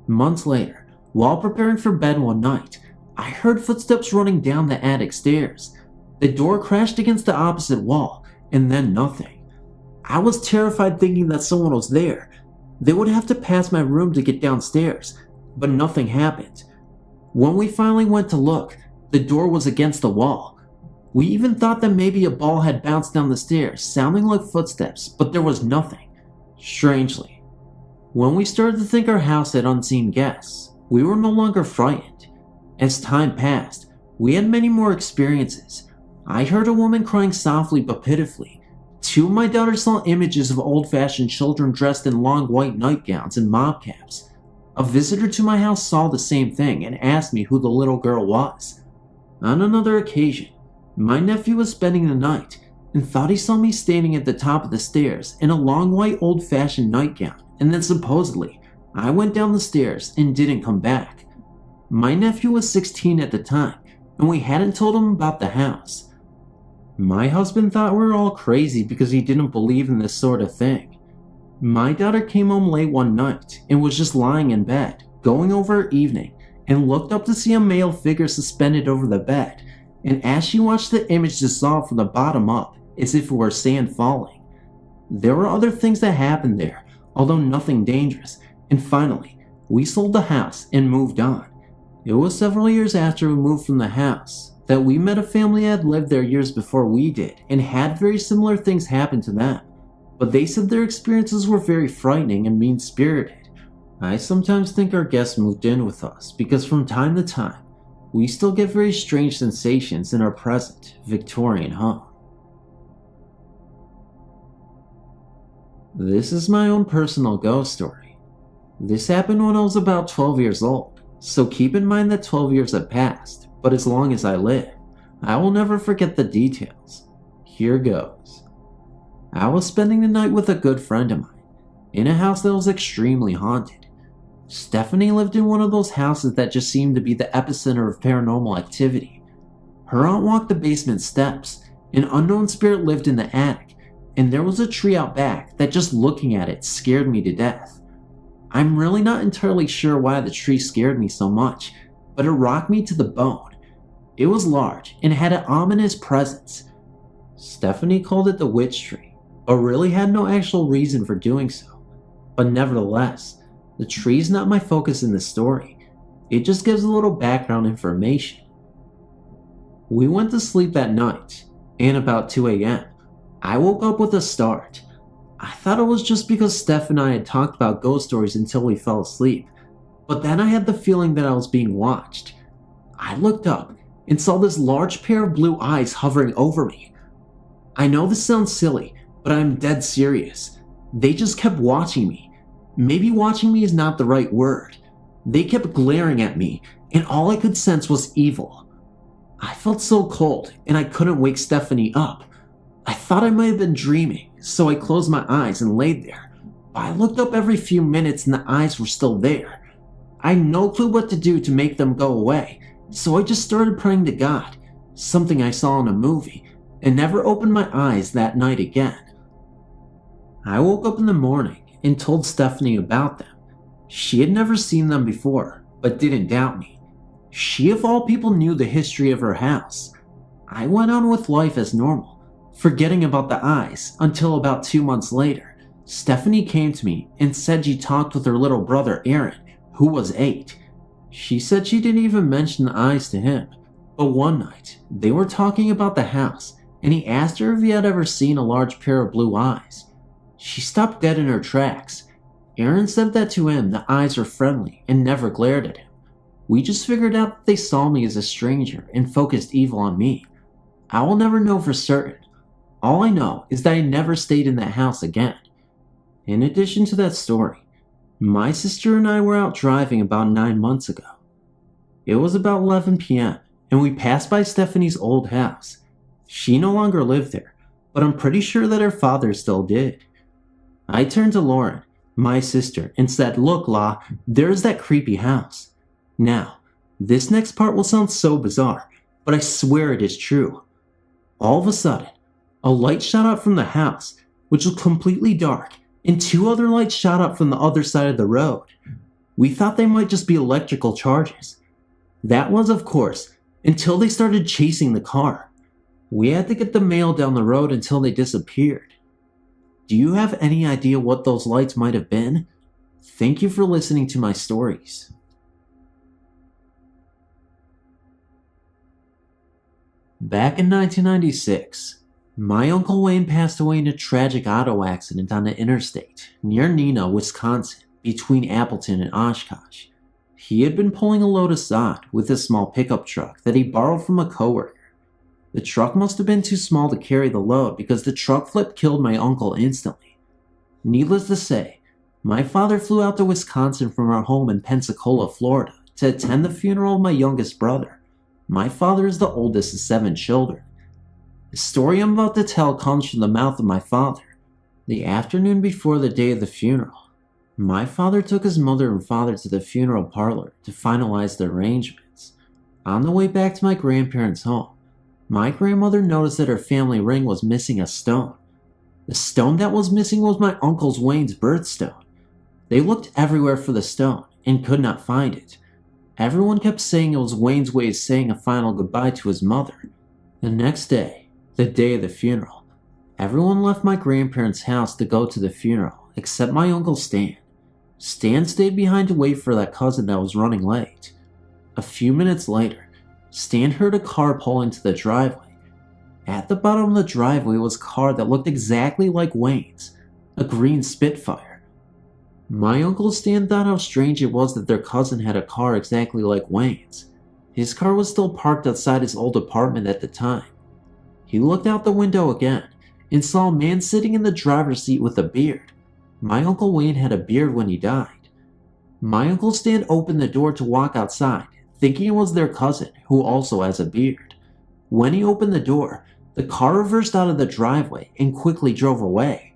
Months later, while preparing for bed one night, I heard footsteps running down the attic stairs. The door crashed against the opposite wall, and then nothing. I was terrified thinking that someone was there. They would have to pass my room to get downstairs, but nothing happened. When we finally went to look, the door was against the wall. We even thought that maybe a ball had bounced down the stairs, sounding like footsteps, but there was nothing. Strangely, when we started to think our house had unseen guests, we were no longer frightened. As time passed, we had many more experiences. I heard a woman crying softly but pitifully. 2 of my daughters saw images of old-fashioned children dressed in long white nightgowns and mob caps. A visitor to my house saw the same thing and asked me who the little girl was. On another occasion, my nephew was spending the night and thought he saw me standing at the top of the stairs in a long white old-fashioned nightgown, and then supposedly, I went down the stairs and didn't come back. My nephew was 16 at the time, and we hadn't told him about the house. My husband thought we were all crazy because he didn't believe in this sort of thing. My daughter came home late one night and was just lying in bed, going over her evening, and looked up to see a male figure suspended over the bed, and as she watched the image dissolve from the bottom up, as if it were sand falling. There were other things that happened there, although nothing dangerous, and finally, we sold the house and moved on. It was several years after we moved from the house that we met a family that had lived there years before we did and had very similar things happen to them, but they said their experiences were very frightening and mean-spirited. I sometimes think our guests moved in with us because from time to time, we still get very strange sensations in our present Victorian home. This is my own personal ghost story. This happened when I was about 12 years old, so keep in mind that 12 years have passed, but as long as I live, I will never forget the details. Here goes. I was spending the night with a good friend of mine, in a house that was extremely haunted. Stephanie lived in one of those houses that just seemed to be the epicenter of paranormal activity. Her aunt walked the basement steps, an unknown spirit lived in the attic, and there was a tree out back that just looking at it scared me to death. I'm really not entirely sure why the tree scared me so much, but it rocked me to the bone. It was large and had an ominous presence. Stephanie called it the witch tree, but really had no actual reason for doing so. But nevertheless, the tree is not my focus in the story. It just gives a little background information. We went to sleep that night, and about 2 a.m., I woke up with a start. I thought it was just because Steph and I had talked about ghost stories until we fell asleep, but then I had the feeling that I was being watched. I looked up and saw this large pair of blue eyes hovering over me. I know this sounds silly, but I'm dead serious. They just kept watching me. Maybe watching me is not the right word. They kept glaring at me, and all I could sense was evil. I felt so cold, and I couldn't wake Stephanie up. I thought I might have been dreaming, so I closed my eyes and laid there. But I looked up every few minutes and the eyes were still there. I had no clue what to do to make them go away, so I just started praying to God, something I saw in a movie, and never opened my eyes that night again. I woke up in the morning and told Stephanie about them. She had never seen them before, but didn't doubt me. She of all people knew the history of her house. I went on with life as normal, forgetting about the eyes, until about 2 months later, Stephanie came to me and said she talked with her little brother Aaron, who was 8. She said she didn't even mention the eyes to him, but one night, they were talking about the house, and he asked her if he had ever seen a large pair of blue eyes. She stopped dead in her tracks. Aaron said that to him the eyes were friendly and never glared at him. We just figured out that they saw me as a stranger and focused evil on me. I will never know for certain. All I know is that I never stayed in that house again. In addition to that story, my sister and I were out driving about 9 months ago. It was about 11 p.m. and we passed by Stephanie's old house. She no longer lived there, but I'm pretty sure that her father still did. I turned to Lauren, my sister, and said, "Look, La, there's that creepy house." Now, this next part will sound so bizarre, but I swear it is true. All of a sudden, a light shot up from the house, which was completely dark, and 2 other lights shot up from the other side of the road. We thought they might just be electrical charges. That was, of course, until they started chasing the car. We had to get the mail down the road until they disappeared. Do you have any idea what those lights might have been? Thank you for listening to my stories. Back in 1996, my Uncle Wayne passed away in a tragic auto accident on the interstate near Neenah, Wisconsin, between Appleton and Oshkosh. He had been pulling a load of sod with a small pickup truck that he borrowed from a coworker. The truck must have been too small to carry the load because the truck flip killed my uncle instantly. Needless to say, my father flew out to Wisconsin from our home in Pensacola, Florida, to attend the funeral of my youngest brother. My father is the oldest of 7 children. The story I'm about to tell comes from the mouth of my father. The afternoon before the day of the funeral, my father took his mother and father to the funeral parlor to finalize the arrangements. On the way back to my grandparents' home, my grandmother noticed that her family ring was missing a stone. The stone that was missing was my Uncle Wayne's birthstone. They looked everywhere for the stone and could not find it. Everyone kept saying it was Wayne's way of saying a final goodbye to his mother. The next day, the day of the funeral, everyone left my grandparents' house to go to the funeral except my Uncle Stan. Stan stayed behind to wait for that cousin that was running late. A few minutes later, Stan heard a car pull into the driveway. At the bottom of the driveway was a car that looked exactly like Wayne's, a green Spitfire. My Uncle Stan thought how strange it was that their cousin had a car exactly like Wayne's. His car was still parked outside his old apartment at the time. He looked out the window again and saw a man sitting in the driver's seat with a beard. My Uncle Wayne had a beard when he died. My Uncle Stan opened the door to walk outside, thinking it was their cousin, who also has a beard. When he opened the door, the car reversed out of the driveway and quickly drove away.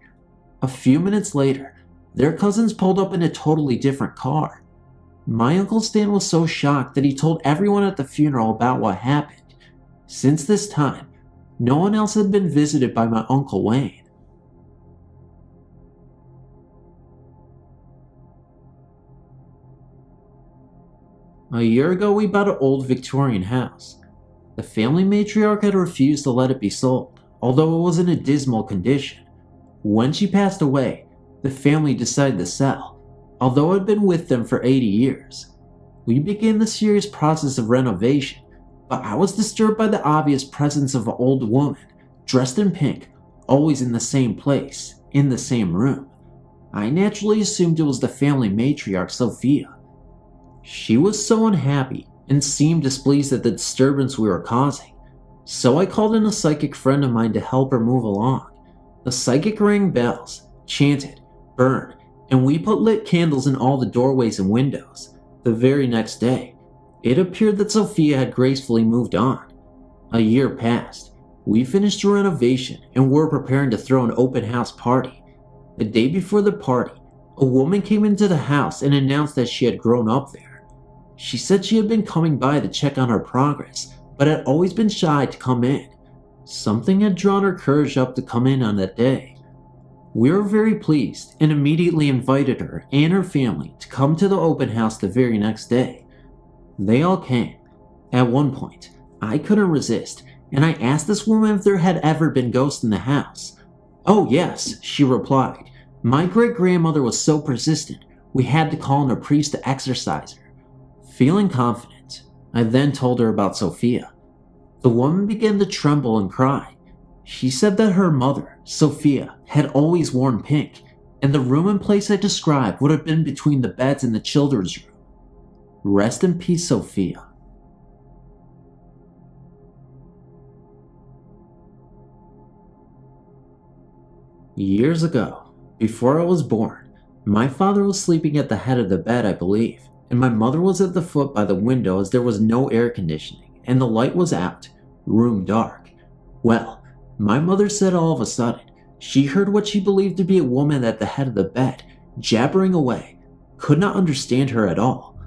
A few minutes later, their cousins pulled up in a totally different car. My Uncle Stan was so shocked that he told everyone at the funeral about what happened. Since this time, no one else had been visited by my Uncle Wayne. A year ago, we bought an old Victorian house. The family matriarch had refused to let it be sold, although it was in a dismal condition. When she passed away, the family decided to sell, although it had been with them for 80 years. We began the serious process of renovation, but I was disturbed by the obvious presence of an old woman, dressed in pink, always in the same place, in the same room. I naturally assumed it was the family matriarch, Sophia. She was so unhappy and seemed displeased at the disturbance we were causing, so I called in a psychic friend of mine to help her move along. The psychic rang bells, chanted, burned, and we put lit candles in all the doorways and windows. The very next day, it appeared that Sophia had gracefully moved on. A year passed. We finished a renovation and were preparing to throw an open house party. The day before the party, a woman came into the house and announced that she had grown up there. She said she had been coming by to check on her progress, but had always been shy to come in. Something had drawn her courage up to come in on that day. We were very pleased and immediately invited her and her family to come to the open house the very next day. They all came. At one point, I couldn't resist, and I asked this woman if there had ever been ghosts in the house. "Oh yes," she replied. "My great-grandmother was so persistent, we had to call in a priest to exorcise her." Feeling confident, I then told her about Sophia. The woman began to tremble and cry. She said that her mother, Sophia, had always worn pink, and the room and place I described would have been between the beds in the children's room. Rest in peace, Sophia. Years ago, before I was born, my father was sleeping at the head of the bed, I believe, and my mother was at the foot by the window as there was no air conditioning and the light was out, room dark. Well, my mother said all of a sudden, she heard what she believed to be a woman at the head of the bed, jabbering away, could not understand her at all.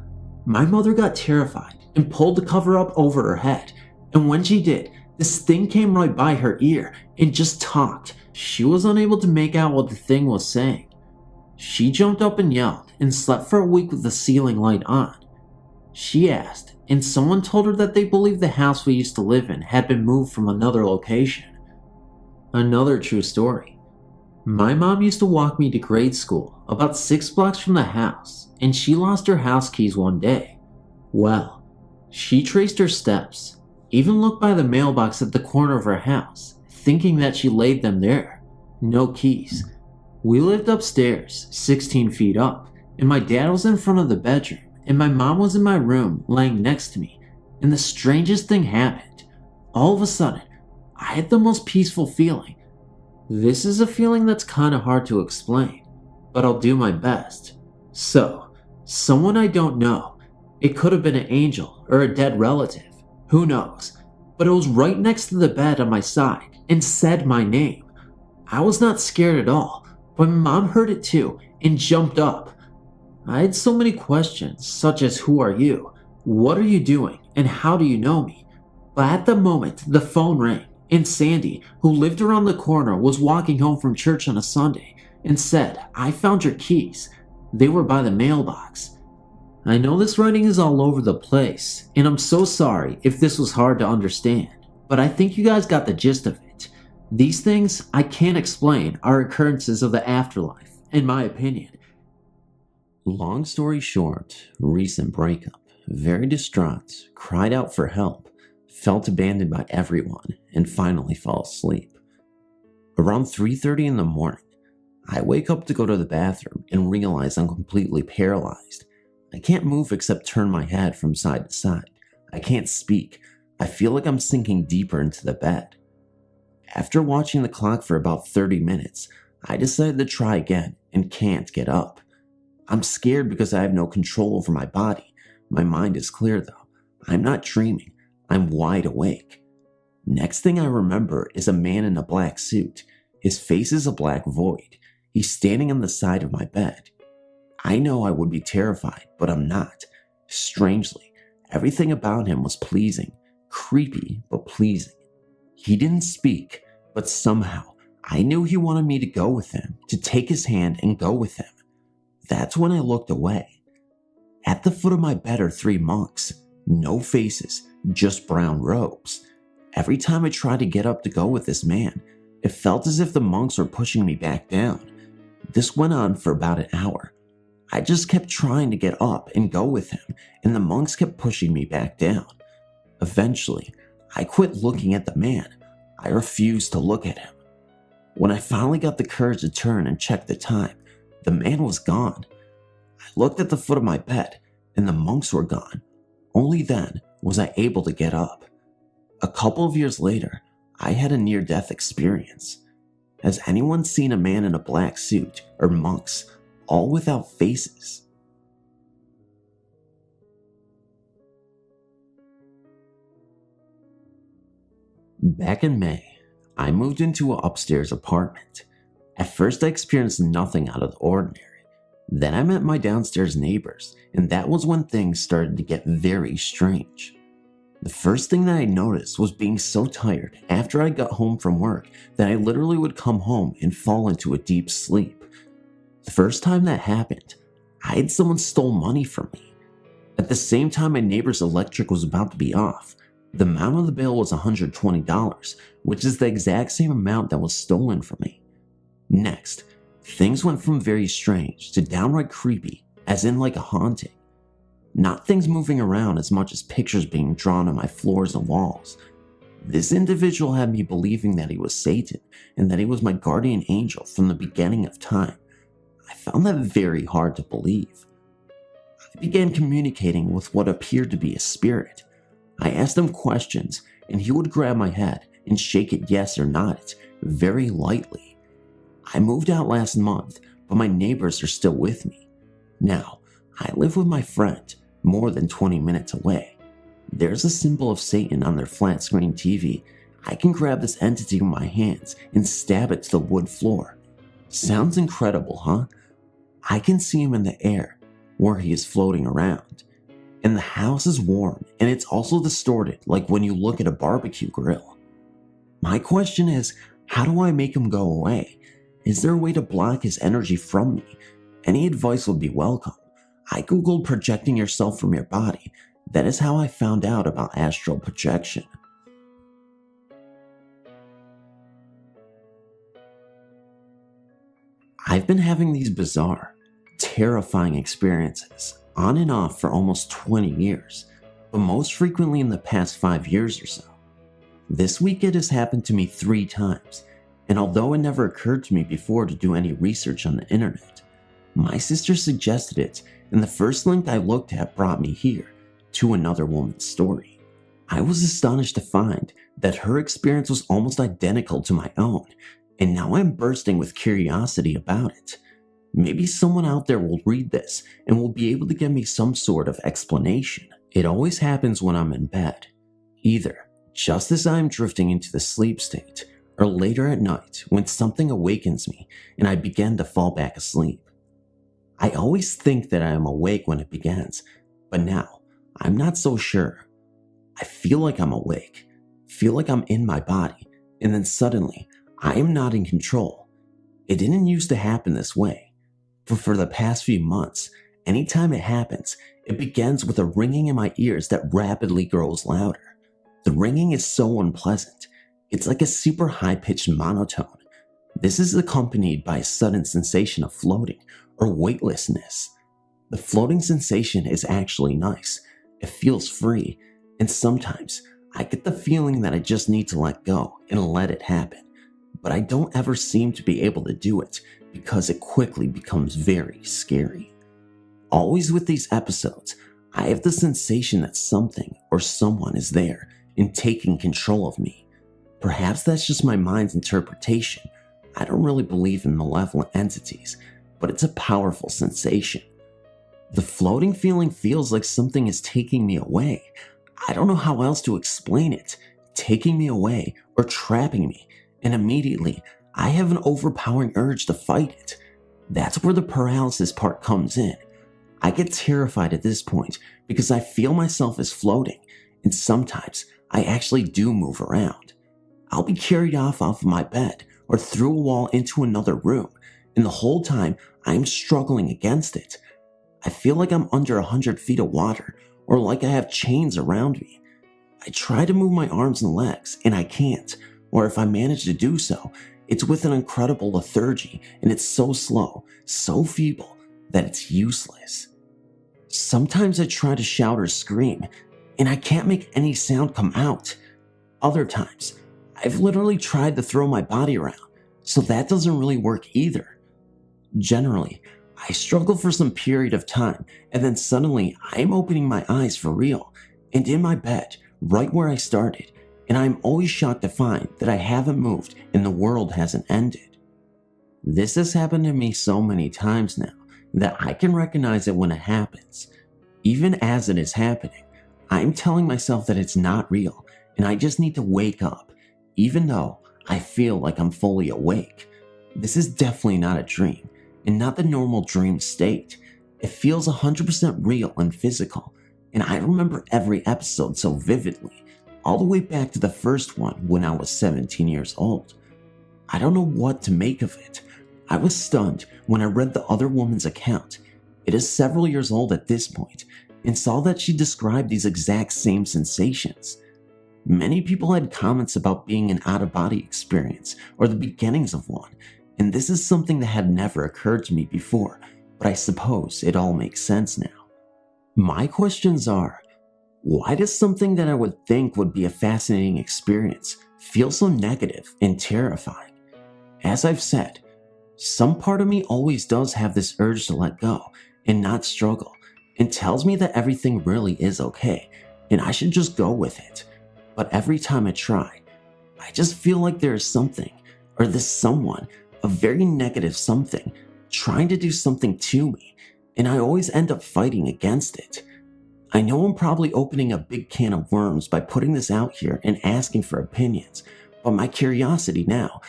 My mother got terrified and pulled the cover up over her head, and when she did, this thing came right by her ear and just talked. She was unable to make out what the thing was saying. She jumped up and yelled and slept for a week with the ceiling light on. She asked, and someone told her that they believed the house we used to live in had been moved from another location. Another true story. My mom used to walk me to grade school about 6 blocks from the house, and she lost her house keys one day. Well, she traced her steps, even looked by the mailbox at the corner of her house, thinking that she laid them there. No keys. We lived upstairs, 16 feet up, and my dad was in front of the bedroom, and my mom was in my room laying next to me, and the strangest thing happened. All of a sudden, I had the most peaceful feeling. This is a feeling that's kind of hard to explain, but I'll do my best. So, someone I don't know. It could have been an angel or a dead relative. Who knows? But it was right next to the bed on my side and said my name. I was not scared at all, but my mom heard it too and jumped up. I had so many questions, such as who are you, what are you doing, and how do you know me? But at the moment, the phone rang, and Sandy, who lived around the corner, was walking home from church on a Sunday and said, "I found your keys. They were by the mailbox." I know this writing is all over the place, and I'm so sorry if this was hard to understand, but I think you guys got the gist of it. These things I can't explain are occurrences of the afterlife, in my opinion. Long story short, recent breakup, very distraught, cried out for help, felt abandoned by everyone, and finally fall asleep. Around 3:30 in the morning, I wake up to go to the bathroom and realize I'm completely paralyzed. I can't move except turn my head from side to side. I can't speak. I feel like I'm sinking deeper into the bed. After watching the clock for about 30 minutes, I decided to try again and can't get up. I'm scared because I have no control over my body. My mind is clear though. I'm not dreaming. I'm wide awake. Next thing I remember is a man in a black suit. His face is a black void. He's standing on the side of my bed. I know I would be terrified, but I'm not. Strangely, everything about him was pleasing, creepy, but pleasing. He didn't speak, but somehow I knew he wanted me to go with him, to take his hand and go with him. That's when I looked away. At the foot of my bed are 3 monks. No faces, just brown robes. Every time I tried to get up to go with this man, it felt as if the monks were pushing me back down. This went on for about an hour. I just kept trying to get up and go with him, and the monks kept pushing me back down. Eventually, I quit looking at the man. I refused to look at him. When I finally got the courage to turn and check the time, the man was gone. I looked at the foot of my bed, and the monks were gone. Only then was I able to get up. A couple of years later, I had a near-death experience. Has anyone seen a man in a black suit, or monks, all without faces? Back in May, I moved into an upstairs apartment. At first I experienced nothing out of the ordinary. Then I met my downstairs neighbors, and that was when things started to get very strange. The first thing that I noticed was being so tired after I got home from work that I literally would come home and fall into a deep sleep. The first time that happened, I had someone stole money from me. At the same time my neighbor's electric was about to be off. The amount of the bill was $120, which is the exact same amount that was stolen from me. Next, things went from very strange to downright creepy, as in like a haunting. Not things moving around as much as pictures being drawn on my floors and walls. This individual had me believing that he was Satan and that he was my guardian angel from the beginning of time. I found that very hard to believe. I began communicating with what appeared to be a spirit. I asked him questions, and he would grab my head and shake it yes or nod it very lightly. I moved out last month, but my neighbors are still with me. Now, I live with my friend, more than 20 minutes away. There's a symbol of Satan on their flat screen TV. I can grab this entity with my hands and stab it to the wood floor. Sounds incredible, huh? I can see him in the air, where he is floating around. And the house is warm, and it's also distorted like when you look at a barbecue grill. My question is, how do I make him go away? Is there a way to block his energy from me? Any advice would be welcome. I googled projecting yourself from your body. That is how I found out about astral projection. I've been having these bizarre, terrifying experiences on and off for almost 20 years, but most frequently in the past 5 years or so. This week it has happened to me 3 times, and although it never occurred to me before to do any research on the internet, my sister suggested it, and the first link I looked at brought me here, to another woman's story. I was astonished to find that her experience was almost identical to my own, and now I'm bursting with curiosity about it. Maybe someone out there will read this and will be able to give me some sort of explanation. It always happens when I'm in bed, either just as I'm drifting into the sleep state, or later at night when something awakens me and I begin to fall back asleep. I always think that I am awake when it begins, but now I'm not so sure. I feel like I'm awake, feel like I'm in my body, and then suddenly I am not in control. It didn't used to happen this way. For the past few months, anytime it happens, it begins with a ringing in my ears that rapidly grows louder. The ringing is so unpleasant. It's like a super high-pitched monotone. This is accompanied by a sudden sensation of floating or weightlessness. The floating sensation is actually nice. It feels free, and sometimes I get the feeling that I just need to let go and let it happen. But I don't ever seem to be able to do it because it quickly becomes very scary. Always with these episodes, I have the sensation that something or someone is there and taking control of me. Perhaps that's just my mind's interpretation. I don't really believe in malevolent entities, but it's a powerful sensation. The floating feeling feels like something is taking me away. I don't know how else to explain it. Taking me away or trapping me, and immediately I have an overpowering urge to fight it. That's where the paralysis part comes in. I get terrified at this point because I feel myself as floating, and sometimes I actually do move around. I'll be carried off of my bed or through a wall into another room, and the whole time I'm struggling against it. I feel like I'm under 100 feet of water, or like I have chains around me. I try to move my arms and legs, and I can't, or if I manage to do so, it's with an incredible lethargy, and it's so slow, so feeble, that it's useless. Sometimes I try to shout or scream, and I can't make any sound come out. Other times, I've literally tried to throw my body around, So that doesn't really work either. Generally, I struggle for some period of time, and then suddenly I'm opening my eyes for real, and in my bed, right where I started, and I'm always shocked to find that I haven't moved and the world hasn't ended. This has happened to me so many times now that I can recognize it when it happens. Even as it is happening, I'm telling myself that it's not real, and I just need to wake up, even though I feel like I'm fully awake. This is definitely not a dream, and not the normal dream state. It feels 100% real and physical, and I remember every episode so vividly, all the way back to the first one when I was 17 years old. I don't know what to make of it. I was stunned when I read the other woman's account. It is several years old at this point, and saw that she described these exact same sensations. Many people had comments about being an out-of-body experience or the beginnings of one, and this is something that had never occurred to me before, but I suppose it all makes sense now. My questions are, why does something that I would think would be a fascinating experience feel so negative and terrifying? As I've said, some part of me always does have this urge to let go and not struggle, and tells me that everything really is okay, and I should just go with it. But every time I try, I just feel like there is something, or this someone, a very negative something, trying to do something to me, and I always end up fighting against it. I know I'm probably opening a big can of worms by putting this out here and asking for opinions, but my curiosity now,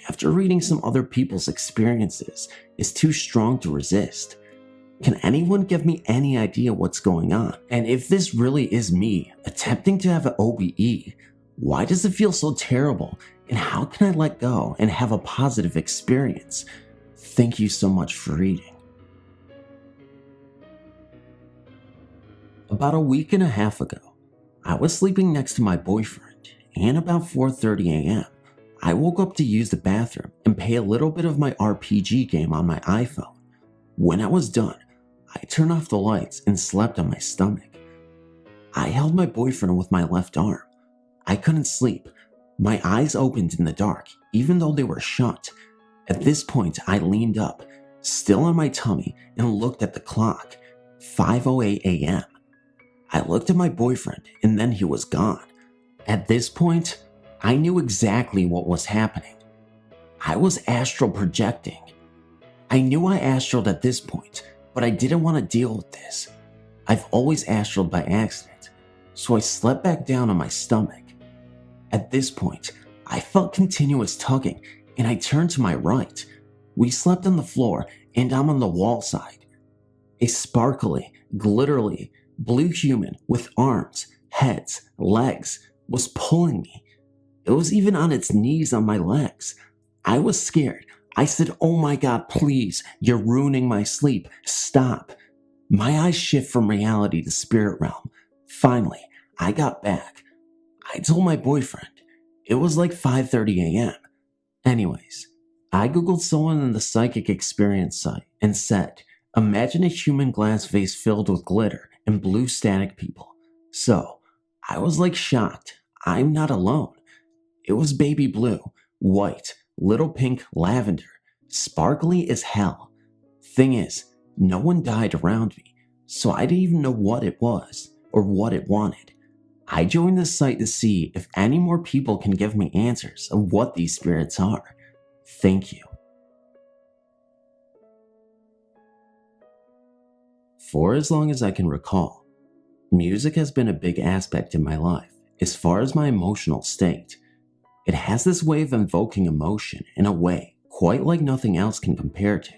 after reading some other people's experiences, is too strong to resist. Can anyone give me any idea what's going on? And if this really is me attempting to have an OBE, why does it feel so terrible? And how can I let go and have a positive experience? Thank you so much for reading. About a week and a half ago, I was sleeping next to my boyfriend, and about 4:30 a.m., I woke up to use the bathroom and play a little bit of my RPG game on my iPhone. When I was done, I turned off the lights and slept on my stomach. I held my boyfriend with my left arm. I couldn't sleep. My eyes opened in the dark, even though they were shut. At this point, I leaned up, still on my tummy, and looked at the clock. 5:08 a.m. I looked at my boyfriend, and then he was gone. At this point, I knew exactly what was happening. I was astral projecting. I knew I astraled at this point, but I didn't want to deal with this. I've always astraled by accident, so I slept back down on my stomach. At this point, I felt continuous tugging, and I turned to my right. We slept on the floor, and I'm on the wall side. A sparkly, glittery, blue human with arms, heads, legs was pulling me. It was even on its knees on my legs. I was scared. I said, "Oh my God, please, you're ruining my sleep. Stop." My eyes shift from reality to spirit realm. Finally, I got back. I told my boyfriend. It was like 5:30 a.m. Anyways, I googled someone in the psychic experience site and said, imagine a human glass vase filled with glitter and blue static people. So, I was like shocked. I'm not alone. It was baby blue, white, little pink, lavender, sparkly as hell. Thing is, no one died around me, so I didn't even know what it was or what it wanted. I joined the site to see if any more people can give me answers of what these spirits are. Thank you. For as long as I can recall, music has been a big aspect in my life as far as my emotional state. It has this way of invoking emotion in a way quite like nothing else can compare to.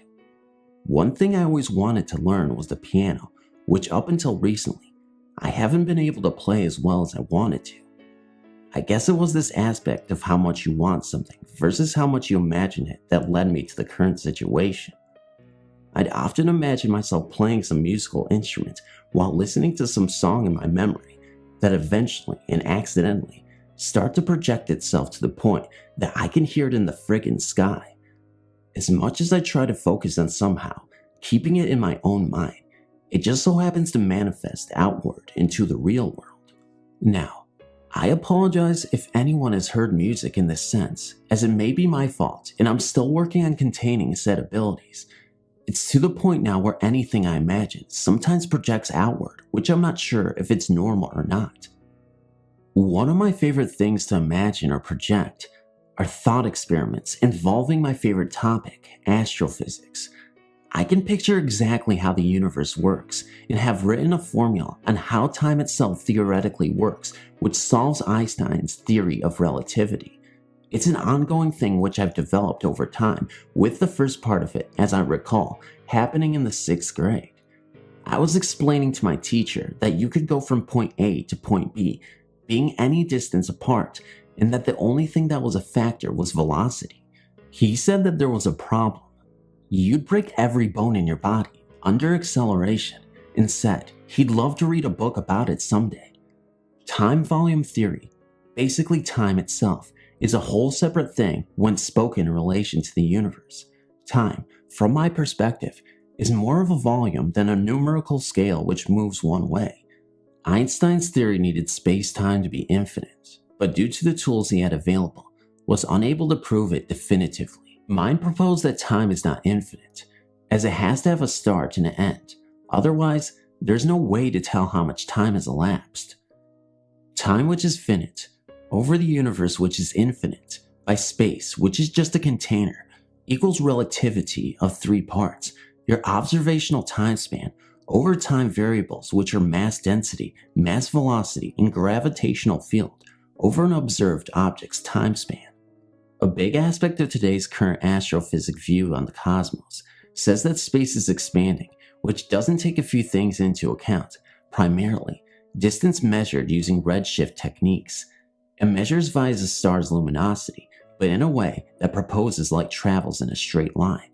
One thing I always wanted to learn was the piano, which up until recently, I haven't been able to play as well as I wanted to. I guess it was this aspect of how much you want something versus how much you imagine it that led me to the current situation. I'd often imagine myself playing some musical instrument while listening to some song in my memory that eventually and accidentally start to project itself to the point that I can hear it in the friggin' sky. As much as I try to focus on somehow keeping it in my own mind, it just so happens to manifest outward into the real world. Now, I apologize if anyone has heard music in this sense, as it may be my fault and I'm still working on containing said abilities. It's to the point now where anything I imagine sometimes projects outward, which I'm not sure if it's normal or not. One of my favorite things to imagine or project are thought experiments involving my favorite topic, astrophysics. I can picture exactly how the universe works and have written a formula on how time itself theoretically works, which solves Einstein's theory of relativity. It's an ongoing thing which I've developed over time, with the first part of it, as I recall, happening in the 6th grade. I was explaining to my teacher that you could go from point A to point B, being any distance apart, and that the only thing that was a factor was velocity. He said that there was a problem. You'd break every bone in your body under acceleration, and said he'd love to read a book about it someday. Time volume theory, basically time itself, is a whole separate thing when spoken in relation to the universe. Time, from my perspective, is more of a volume than a numerical scale which moves one way. Einstein's theory needed space-time to be infinite, but due to the tools he had available, was unable to prove it definitively. Mine proposed that time is not infinite, as it has to have a start and an end. Otherwise, there's no way to tell how much time has elapsed. Time which is finite, over the universe which is infinite, by space which is just a container, equals relativity of 3 parts, your observational time span, over time variables which are mass density, mass velocity, and gravitational field, over an observed object's time span. A big aspect of today's current astrophysics view on the cosmos says that space is expanding, which doesn't take a few things into account, primarily distance measured using redshift techniques. It measures via the star's luminosity, but in a way that proposes light travels in a straight line.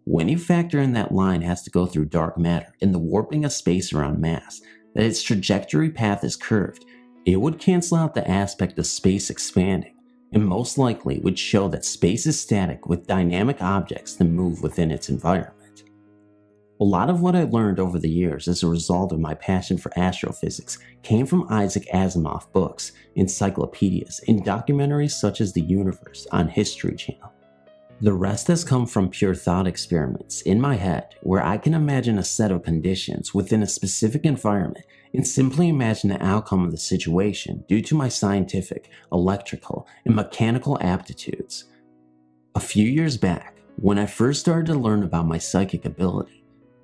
When you factor in that line has to go through dark matter and the warping of space around mass, that its trajectory path is curved, it would cancel out the aspect of space expanding, and most likely would show that space is static with dynamic objects that move within its environment. A lot of what I learned over the years as a result of my passion for astrophysics came from Isaac Asimov books, encyclopedias, and documentaries such as The Universe on History Channel. The rest has come from pure thought experiments in my head where I can imagine a set of conditions within a specific environment and simply imagine the outcome of the situation due to my scientific, electrical, and mechanical aptitudes. A few years back, when I first started to learn about my psychic ability,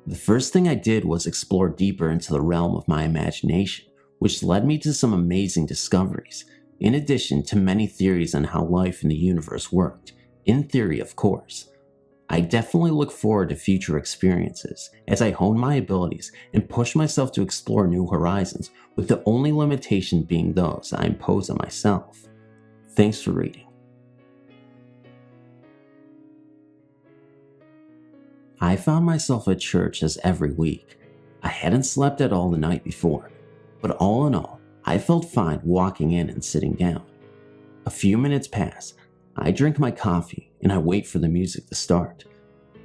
the first thing I did was explore deeper into the realm of my imagination, which led me to some amazing discoveries, in addition to many theories on how life in the universe worked. In theory, of course. I definitely look forward to future experiences as I hone my abilities and push myself to explore new horizons, with the only limitation being those I impose on myself. Thanks for reading. I found myself at church as every week. I hadn't slept at all the night before, but all in all, I felt fine walking in and sitting down. A few minutes pass. I drink my coffee and I wait for the music to start.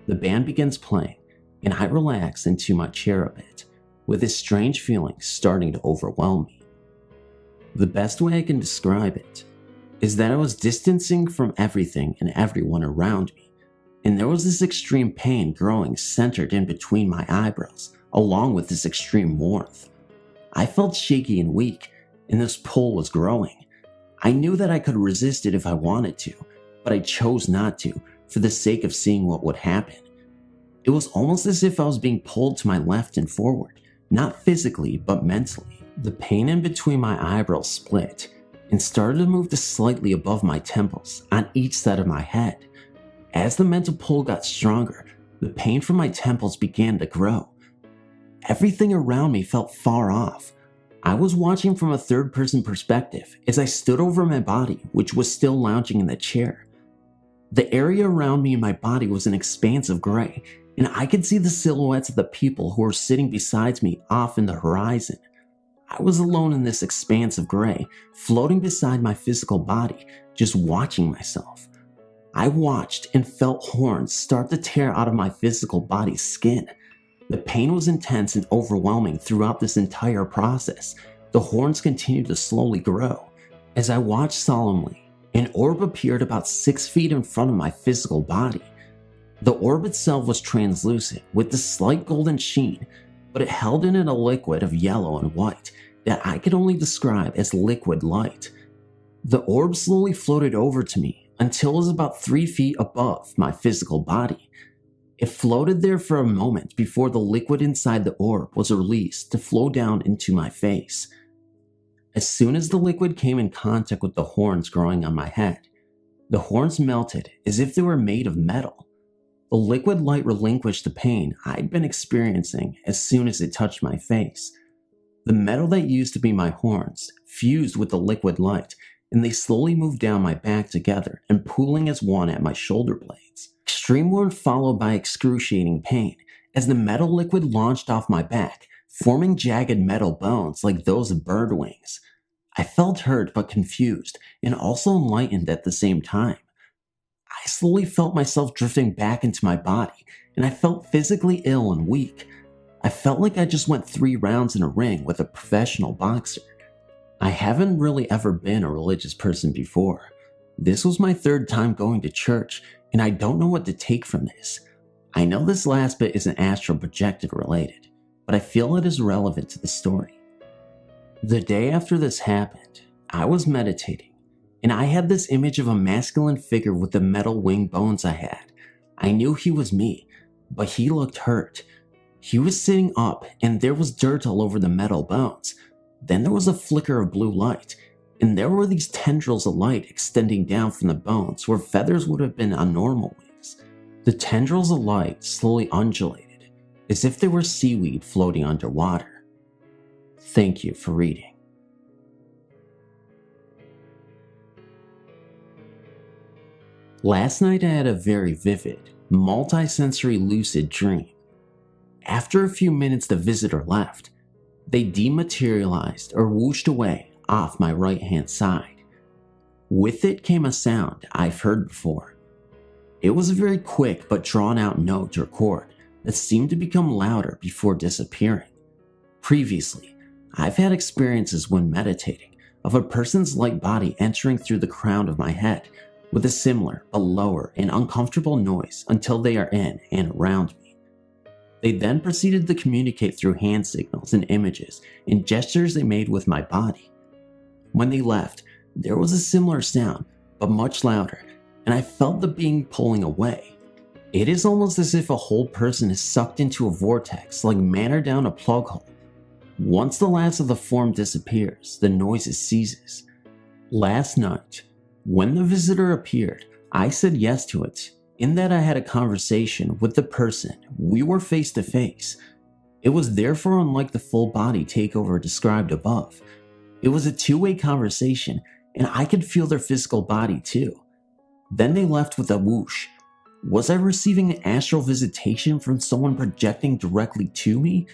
The band begins playing and I relax into my chair a bit, with this strange feeling starting to overwhelm me. The best way I can describe it is that I was distancing from everything and everyone around me, and there was this extreme pain growing centered in between my eyebrows, along with this extreme warmth. I felt shaky and weak, and this pull was growing. I knew that I could resist it if I wanted to, but I chose not to, for the sake of seeing what would happen. It was almost as if I was being pulled to my left and forward, not physically, but mentally. The pain in between my eyebrows split, and started to move to slightly above my temples, on each side of my head. As the mental pull got stronger, the pain from my temples began to grow. Everything around me felt far off. I was watching from a third-person perspective as I stood over my body, which was still lounging in the chair. The area around me and my body was an expanse of gray, and I could see the silhouettes of the people who were sitting beside me off in the horizon. I was alone in this expanse of gray, floating beside my physical body, just watching myself. I watched and felt horns start to tear out of my physical body's skin. The pain was intense and overwhelming throughout this entire process. The horns continued to slowly grow. As I watched solemnly, an orb appeared about 6 feet in front of my physical body. The orb itself was translucent with a slight golden sheen, but it held in it a liquid of yellow and white that I could only describe as liquid light. The orb slowly floated over to me until it was about 3 feet above my physical body. It floated there for a moment before the liquid inside the orb was released to flow down into my face. As soon as the liquid came in contact with the horns growing on my head, the horns melted as if they were made of metal. The liquid light relinquished the pain I'd been experiencing as soon as it touched my face. The metal that used to be my horns fused with the liquid light, and they slowly moved down my back together and pooling as one at my shoulder blades. Extreme warmth followed by excruciating pain as the metal liquid launched off my back, forming jagged metal bones like those of bird wings. I felt hurt but confused and also enlightened at the same time. I slowly felt myself drifting back into my body, and I felt physically ill and weak. I felt like I just went 3 rounds in a ring with a professional boxer. I haven't really ever been a religious person before. This was my 3rd time going to church, and I don't know what to take from this. I know this last bit isn't astral projected related, but I feel it is relevant to the story. The day after this happened, I was meditating, and I had this image of a masculine figure with the metal wing bones I had. I knew he was me, but he looked hurt. He was sitting up, and there was dirt all over the metal bones. Then there was a flicker of blue light, and there were these tendrils of light extending down from the bones where feathers would have been on normal wings. The tendrils of light slowly undulated, as if they were seaweed floating underwater. Thank you for reading. Last night I had a very vivid, multi-sensory lucid dream. After a few minutes the visitor left. They dematerialized or whooshed away off my right-hand side. With it came a sound I've heard before. It was a very quick but drawn-out note or chord that seemed to become louder before disappearing. Previously, I've had experiences when meditating of a person's light body entering through the crown of my head with a similar but lower and uncomfortable noise until they are in and around me. They then proceeded to communicate through hand signals and images and gestures they made with my body. When they left, there was a similar sound, but much louder, and I felt the being pulling away. It is almost as if a whole person is sucked into a vortex like manna down a plug hole. Once the last of the form disappears, the noise ceases. Last night, when the visitor appeared, I said yes to it, in that I had a conversation with the person. We were face to face. It was therefore unlike the full body takeover described above. It was a two-way conversation, and I could feel their physical body too. Then they left with a whoosh. Was I receiving an astral visitation from someone projecting directly to me?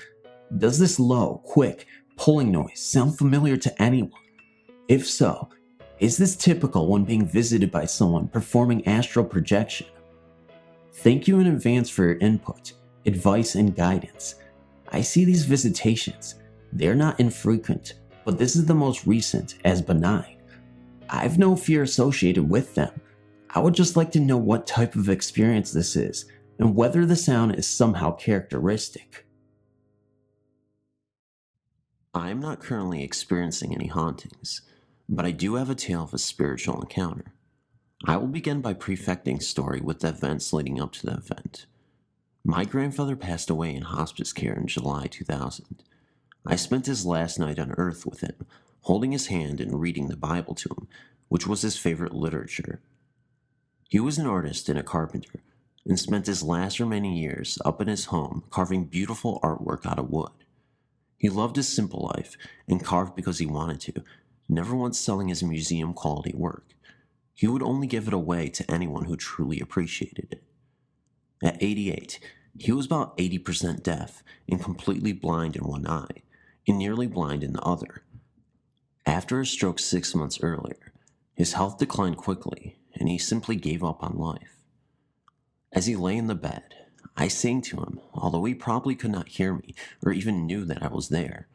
Does this low, quick, pulling noise sound familiar to anyone? If so, is this typical when being visited by someone performing astral projection? Thank you in advance for your input, advice, and guidance. I see these visitations. They're not infrequent, but this is the most recent as benign. I've no fear associated with them. I would just like to know what type of experience this is and whether the sound is somehow characteristic. I am not currently experiencing any hauntings, but I do have a tale of a spiritual encounter. I will begin by prefecting story with the events leading up to the event. My grandfather passed away in hospice care in July 2000. I spent his last night on earth with him, holding his hand and reading the Bible to him, which was his favorite literature. He was an artist and a carpenter, and spent his last remaining years up in his home carving beautiful artwork out of wood. He loved his simple life and carved because he wanted to, never once selling his museum-quality work. He would only give it away to anyone who truly appreciated it. At 88, he was about 80% deaf and completely blind in one eye, and nearly blind in the other. After a stroke 6 months earlier, his health declined quickly, and he simply gave up on life. As he lay in the bed, I sang to him, although he probably could not hear me or even knew that I was there,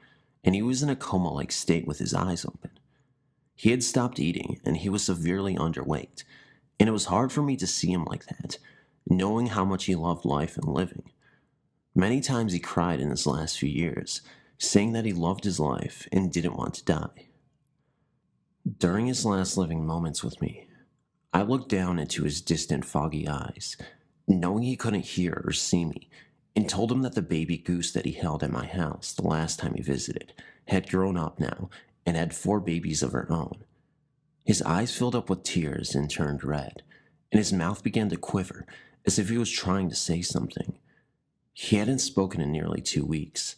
and he was in a coma-like state with his eyes open. He had stopped eating, and he was severely underweight, and it was hard for me to see him like that, knowing how much he loved life and living. Many times he cried in his last few years, saying that he loved his life and didn't want to die. During his last living moments with me, I looked down into his distant, foggy eyes, knowing he couldn't hear or see me, and told him that the baby goose that he held at my house the last time he visited had grown up now and had 4 babies of her own. His eyes filled up with tears and turned red, and his mouth began to quiver as if he was trying to say something. He hadn't spoken in nearly 2 weeks.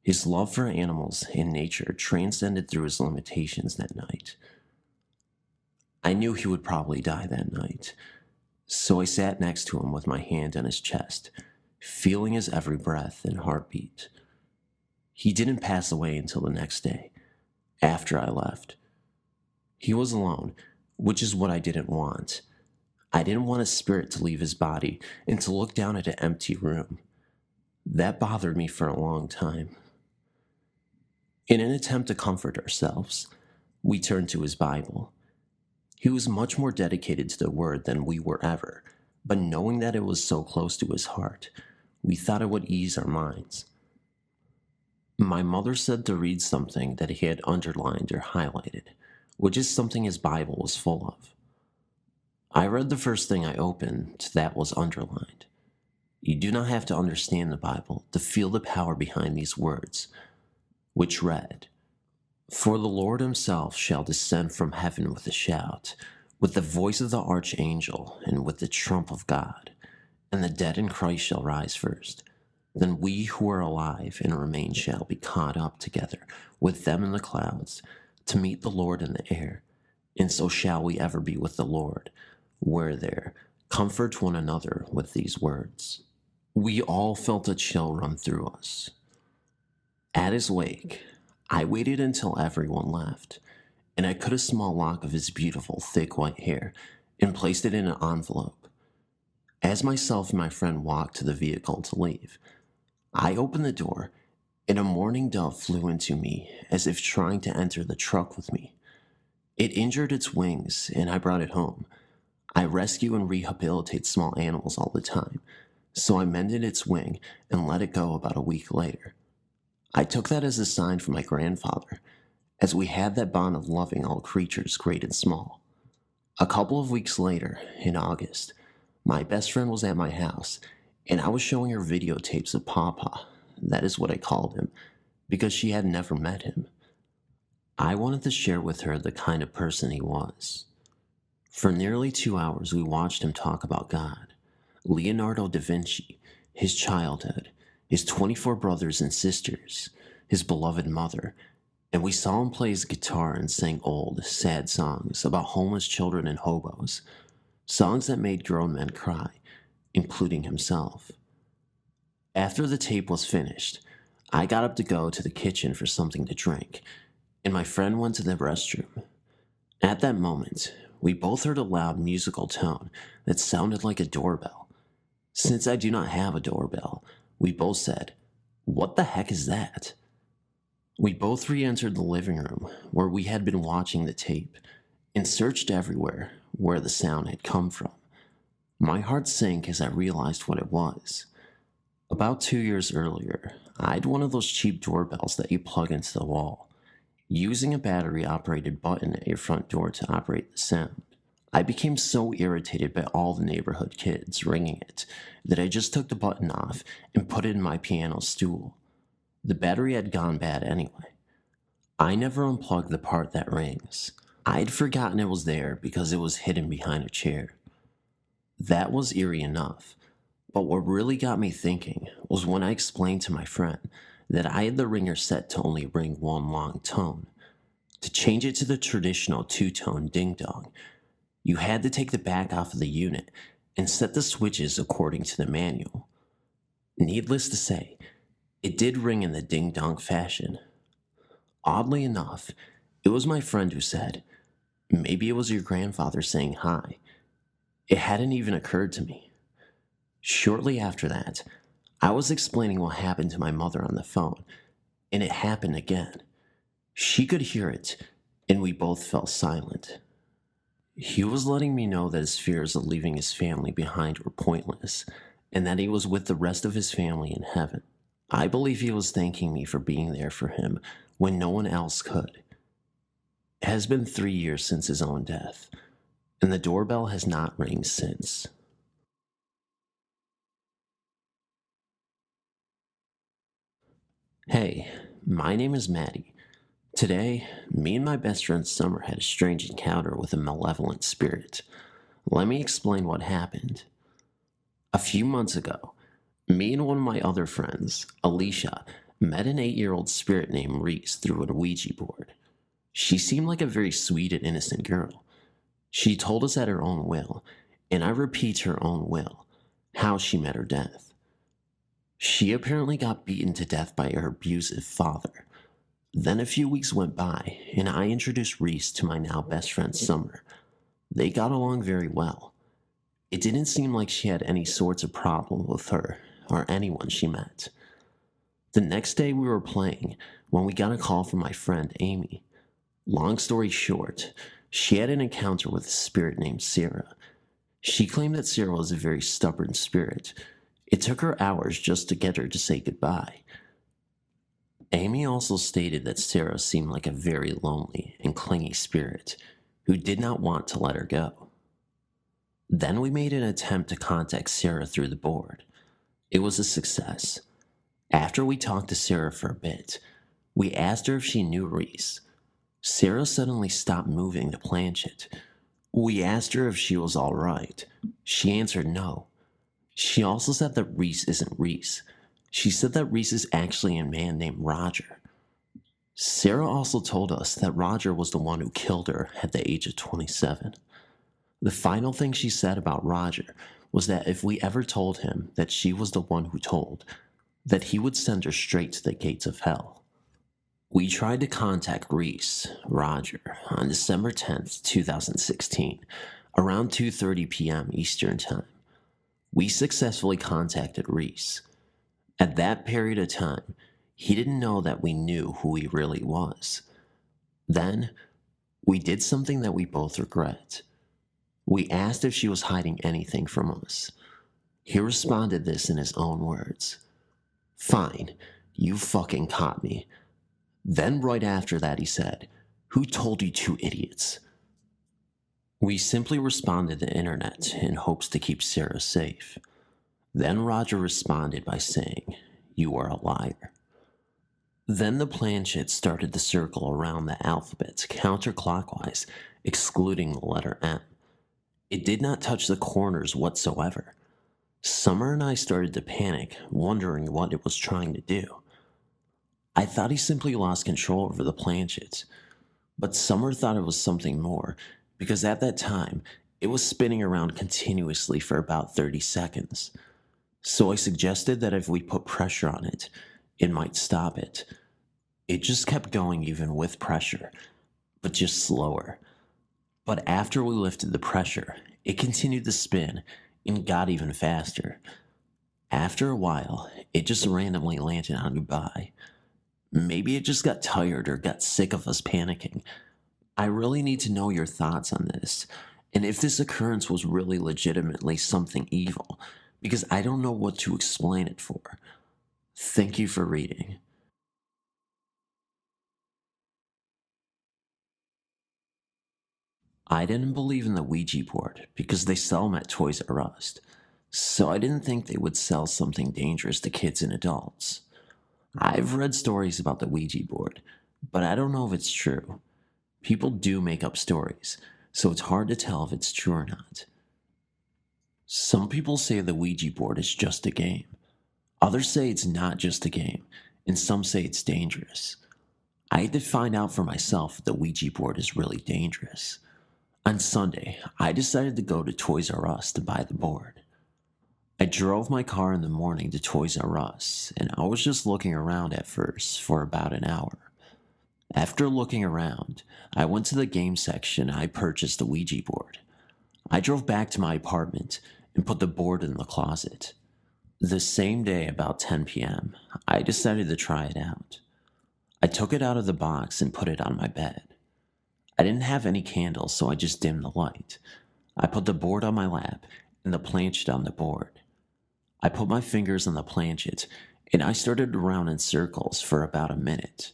His love for animals and nature transcended through his limitations that night. I knew he would probably die that night, so I sat next to him with my hand on his chest, feeling his every breath and heartbeat. He didn't pass away until the next day, after I left. He was alone, which is what I didn't want. I didn't want his spirit to leave his body and to look down at an empty room. That bothered me for a long time. In an attempt to comfort ourselves, we turned to his Bible. He was much more dedicated to the word than we were ever, but knowing that it was so close to his heart, we thought it would ease our minds. My mother said to read something that he had underlined or highlighted, which is something his Bible was full of. I read the first thing I opened that was underlined. You do not have to understand the Bible to feel the power behind these words, which read, "For the Lord himself shall descend from heaven with a shout, with the voice of the archangel, and with the trump of God, and the dead in Christ shall rise first. Then we who are alive and remain shall be caught up together with them in the clouds, to meet the Lord in the air, and so shall we ever be with the Lord. Where there, comfort one another with these words." We all felt a chill run through us. At his wake, I waited until everyone left, and I cut a small lock of his beautiful, thick white hair and placed it in an envelope. As myself and my friend walked to the vehicle to leave, I opened the door, and a mourning dove flew into me as if trying to enter the truck with me. It injured its wings, and I brought it home. I rescue and rehabilitate small animals all the time, so I mended its wing and let it go about a week later. I took that as a sign from my grandfather, as we had that bond of loving all creatures, great and small. A couple of weeks later, in August, my best friend was at my house, and I was showing her videotapes of Papa, that is what I called him, because she had never met him. I wanted to share with her the kind of person he was. For nearly 2 hours, we watched him talk about God, Leonardo da Vinci, his childhood, his 24 brothers and sisters, his beloved mother, and we saw him play his guitar and sing old, sad songs about homeless children and hobos, songs that made grown men cry, including himself. After the tape was finished, I got up to go to the kitchen for something to drink, and my friend went to the restroom. At that moment, we both heard a loud musical tone that sounded like a doorbell. Since I do not have a doorbell, we both said, "What the heck is that?" We both re-entered the living room where we had been watching the tape and searched everywhere where the sound had come from. My heart sank as I realized what it was. About 2 years earlier, I had one of those cheap doorbells that you plug into the wall, using a battery-operated button at your front door to operate the sound. I became so irritated by all the neighborhood kids ringing it that I just took the button off and put it in my piano stool. The battery had gone bad anyway. I never unplugged the part that rings. I'd forgotten it was there because it was hidden behind a chair. That was eerie enough, but what really got me thinking was when I explained to my friend that I had the ringer set to only ring one long tone. To change it to the traditional 2-tone ding-dong, you had to take the back off of the unit and set the switches according to the manual. Needless to say, it did ring in the ding-dong fashion. Oddly enough, it was my friend who said, "Maybe it was your grandfather saying hi." It hadn't even occurred to me. Shortly after that, I was explaining what happened to my mother on the phone, and it happened again. She could hear it, and we both fell silent. He was letting me know that his fears of leaving his family behind were pointless, and that he was with the rest of his family in heaven. I believe he was thanking me for being there for him when no one else could. It has been 3 years since his own death, and the doorbell has not rang since. Hey, my name is Maddie. Today, me and my best friend Summer had a strange encounter with a malevolent spirit. Let me explain what happened. A few months ago, me and one of my other friends, Alicia, met an 8-year-old spirit named Reese through a Ouija board. She seemed like a very sweet and innocent girl. She told us at her own will, and I repeat her own will, how she met her death. She apparently got beaten to death by her abusive father. Then a few weeks went by, and I introduced Reese to my now best friend Summer. They got along very well. It didn't seem like she had any sorts of problem with her or anyone she met. The next day we were playing when we got a call from my friend Amy. Long story short, she had an encounter with a spirit named Sarah. She claimed that Sarah was a very stubborn spirit. It took her hours just to get her to say goodbye. Amy also stated that Sarah seemed like a very lonely and clingy spirit who did not want to let her go. Then we made an attempt to contact Sarah through the board. It was a success. After we talked to Sarah for a bit, we asked her if she knew Reese. Sarah suddenly stopped moving the planchette. We asked her if she was all right. She answered no. She also said that Reese isn't Reese. She said that Reese is actually a man named Roger. Sarah also told us that Roger was the one who killed her at the age of 27. The final thing she said about Roger was that if we ever told him that she was the one who told, that he would send her straight to the gates of hell. We tried to contact Reese, Roger, on December 10th, 2016, around 2:30 p.m. Eastern Time. We successfully contacted Reese. At that period of time, he didn't know that we knew who he really was. Then, we did something that we both regret. We asked if she was hiding anything from us. He responded this in his own words. "Fine, you fucking caught me." Then right after that he said, "Who told you two idiots?" We simply responded the internet in hopes to keep Sarah safe. Then Roger responded by saying, "You are a liar." Then the planchette started to circle around the alphabet counterclockwise, excluding the letter M. It did not touch the corners whatsoever. Summer and I started to panic, wondering what it was trying to do. I thought he simply lost control over the planchette, but Summer thought it was something more, because at that time, it was spinning around continuously for about 30 seconds. So I suggested that if we put pressure on it, it might stop it. It just kept going even with pressure, but just slower. But after we lifted the pressure, it continued to spin and got even faster. After a while, it just randomly landed on Dubai. Maybe it just got tired or got sick of us panicking. I really need to know your thoughts on this, and if this occurrence was really legitimately something evil, because I don't know what to explain it for. Thank you for reading. I didn't believe in the Ouija board because they sell them at Toys R Us, so I didn't think they would sell something dangerous to kids and adults. I've read stories about the Ouija board, but I don't know if it's true. People do make up stories, so it's hard to tell if it's true or not. Some people say the Ouija board is just a game. Others say it's not just a game, and some say it's dangerous. I had to find out for myself if the Ouija board is really dangerous. On Sunday, I decided to go to Toys R Us to buy the board. I drove my car in the morning to Toys R Us, and I was just looking around at first for about an hour. After looking around, I went to the game section and I purchased the Ouija board. I drove back to my apartment and put the board in the closet. The same day, about 10 p.m., I decided to try it out. I took it out of the box and put it on my bed. I didn't have any candles, so I just dimmed the light. I put the board on my lap and the planchet on the board. I put my fingers on the planchet and I started to round in circles for about a minute.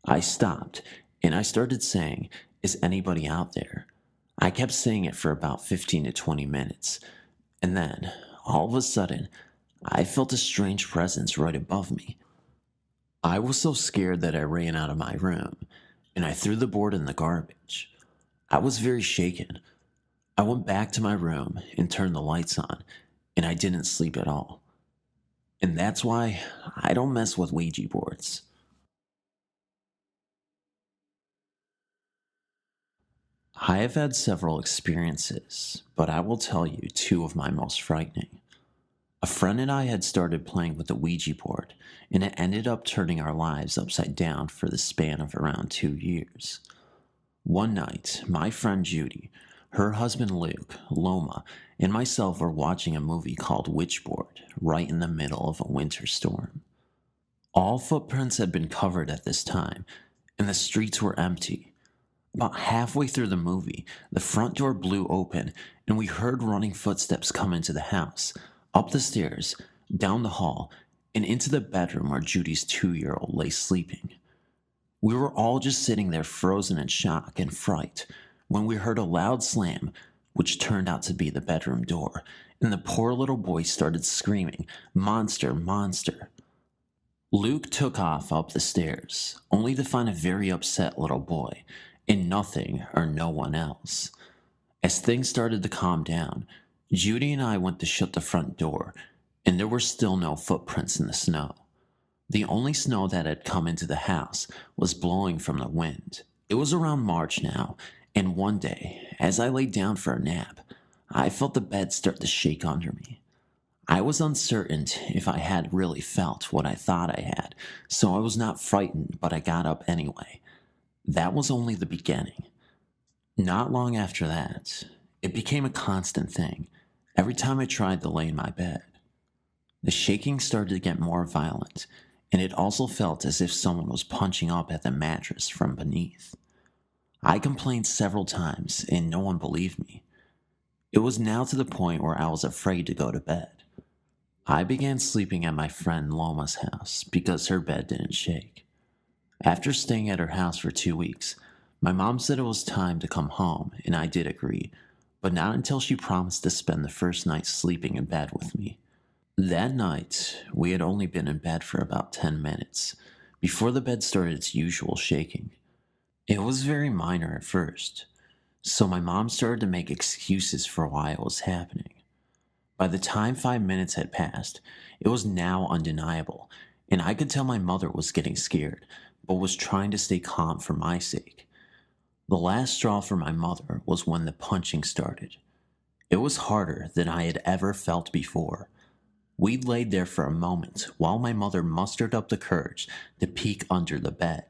I stopped and I started saying, "Is anybody out there?" I kept saying it for about 15 to 20 minutes, and then, all of a sudden, I felt a strange presence right above me. I was so scared that I ran out of my room, and I threw the board in the garbage. I was very shaken. I went back to my room and turned the lights on, and I didn't sleep at all. And that's why I don't mess with Ouija boards. I have had several experiences, but I will tell you two of my most frightening. A friend and I had started playing with the Ouija board, and it ended up turning our lives upside down for the span of around 2 years. One night, my friend Judy, her husband Luke, Loma, and myself were watching a movie called Witchboard right in the middle of a winter storm. All footprints had been covered at this time, and the streets were empty. About halfway through the movie, the front door blew open, and we heard running footsteps come into the house, up the stairs, down the hall, and into the bedroom where Judy's 2-year-old lay sleeping. We were all just sitting there frozen in shock and fright when we heard a loud slam, which turned out to be the bedroom door, and the poor little boy started screaming, "Monster, monster." Luke took off up the stairs, only to find a very upset little boy, and nothing or no one else. As things started to calm down, Judy and I went to shut the front door, and there were still no footprints in the snow. The only snow that had come into the house was blowing from the wind. It was around March now, and one day, as I laid down for a nap, I felt the bed start to shake under me. I was uncertain if I had really felt what I thought I had, so I was not frightened, but I got up anyway. That was only the beginning. Not long after that, it became a constant thing every time I tried to lay in my bed. The shaking started to get more violent, and it also felt as if someone was punching up at the mattress from beneath. I complained several times, and no one believed me. It was now to the point where I was afraid to go to bed. I began sleeping at my friend Loma's house because her bed didn't shake. After staying at her house for 2 weeks, my mom said it was time to come home, and I did agree, but not until she promised to spend the first night sleeping in bed with me. That night, we had only been in bed for about 10 minutes before the bed started its usual shaking. It was very minor at first, so my mom started to make excuses for why it was happening. By the time 5 minutes had passed, it was now undeniable, and I could tell my mother was getting scared, but was trying to stay calm for my sake. The last straw for my mother was when the punching started. It was harder than I had ever felt before. We laid there for a moment while my mother mustered up the courage to peek under the bed.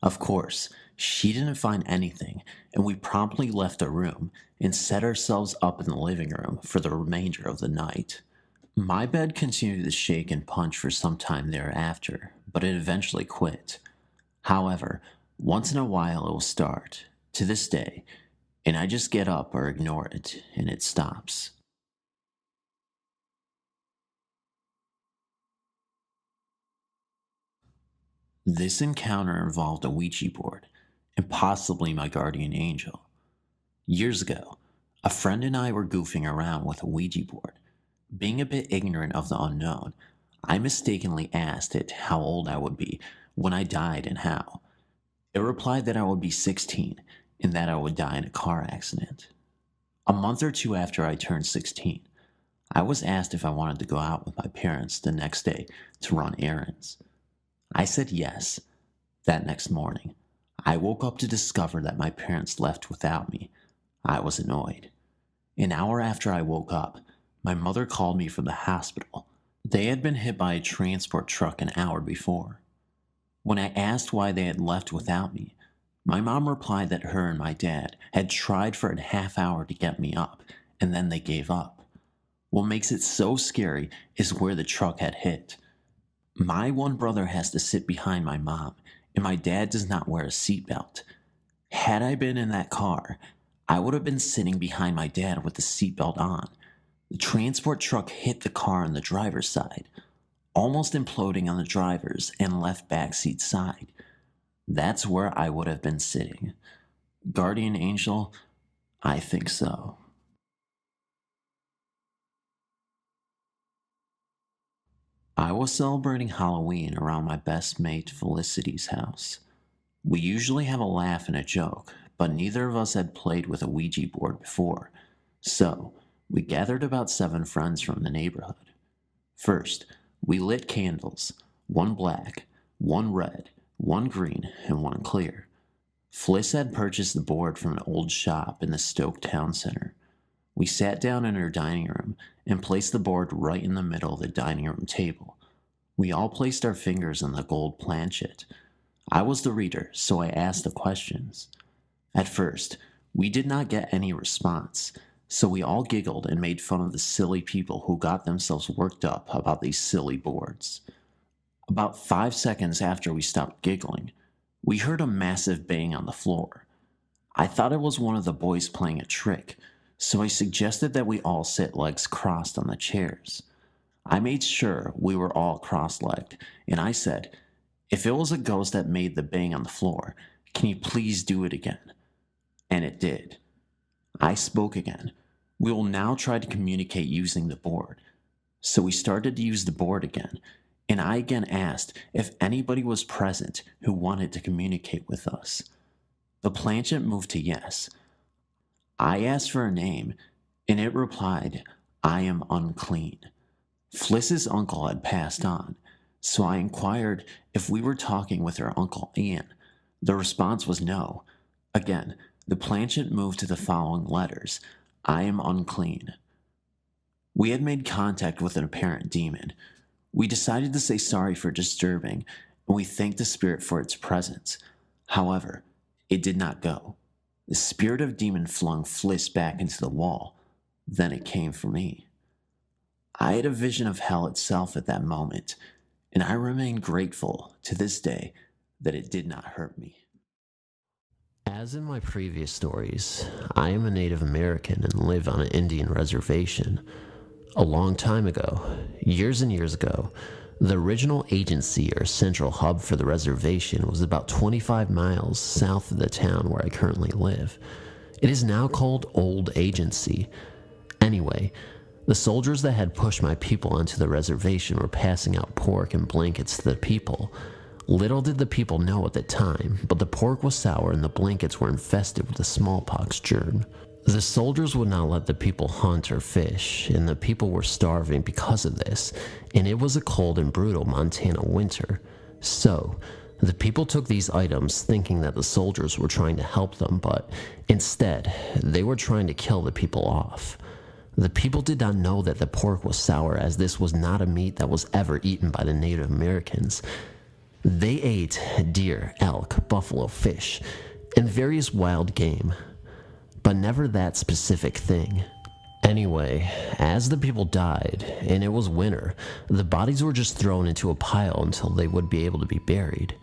Of course, she didn't find anything, and we promptly left the room and set ourselves up in the living room for the remainder of the night. My bed continued to shake and punch for some time thereafter, but it eventually quit. However, once in a while it will start, to this day, and I just get up or ignore it, and it stops. This encounter involved a Ouija board, and possibly my guardian angel. Years ago, a friend and I were goofing around with a Ouija board. Being a bit ignorant of the unknown, I mistakenly asked it how old I would be when I died and how. It replied that I would be 16 and that I would die in a car accident. A month or two after I turned 16, I was asked if I wanted to go out with my parents the next day to run errands. I said yes. That next morning, I woke up to discover that my parents left without me. I was annoyed. An hour after I woke up, my mother called me from the hospital. They had been hit by a transport truck an hour before. When I asked why they had left without me, my mom replied that her and my dad had tried for a half hour to get me up, and then they gave up. What makes it so scary is where the truck had hit. My one brother has to sit behind my mom, and my dad does not wear a seatbelt. Had I been in that car, I would have been sitting behind my dad with the seatbelt on. The transport truck hit the car on the driver's side, almost imploding on the driver's and left backseat side. That's where I would have been sitting. Guardian angel, I think so. I was celebrating Halloween around my best mate Felicity's house. We usually have a laugh and a joke, but neither of us had played with a Ouija board before, so we gathered about 7 friends from the neighborhood. First, we lit candles, 1 black, 1 red, 1 green, and 1 clear. Fliss had purchased the board from an old shop in the Stoke Town Center. We sat down in her dining room and placed the board right in the middle of the dining room table. We all placed our fingers on the gold planchet. I was the reader, so I asked the questions. At first, we did not get any response, so we all giggled and made fun of the silly people who got themselves worked up about these silly boards. About 5 seconds after we stopped giggling, we heard a massive bang on the floor. I thought it was one of the boys playing a trick, so I suggested that we all sit legs crossed on the chairs. I made sure we were all cross-legged, and I said, "If it was a ghost that made the bang on the floor, can you please do it again?" And it did. I spoke again. We will now try to communicate using the board. So we started to use the board again, and I again asked if anybody was present who wanted to communicate with us. The planchet moved to yes. I asked for a name, and it replied, "I am unclean." Fliss's uncle had passed on, so I inquired if we were talking with her Uncle Ian. The response was no. Again, the planchet moved to the following letters, "I am unclean." We had made contact with an apparent demon. We decided to say sorry for disturbing, and we thanked the spirit for its presence. However, it did not go. The spirit of demon flung Fliss back into the wall. Then it came for me. I had a vision of hell itself at that moment, and I remain grateful to this day that it did not hurt me. As in my previous stories, I am a Native American and live on an Indian reservation. A long time ago, years and years ago, the original agency or central hub for the reservation was about 25 miles south of the town where I currently live. It is now called Old Agency. Anyway, the soldiers that had pushed my people onto the reservation were passing out pork and blankets to the people. Little did the people know at the time, but the pork was sour and the blankets were infested with the smallpox germ. The soldiers would not let the people hunt or fish, and the people were starving because of this, and it was a cold and brutal Montana winter. So, the people took these items thinking that the soldiers were trying to help them, but instead, they were trying to kill the people off. The people did not know that the pork was sour, as this was not a meat that was ever eaten by the Native Americans. They ate deer, elk, buffalo, fish, and various wild game, but never that specific thing. Anyway, as the people died, and it was winter, the bodies were just thrown into a pile until they would be able to be buried.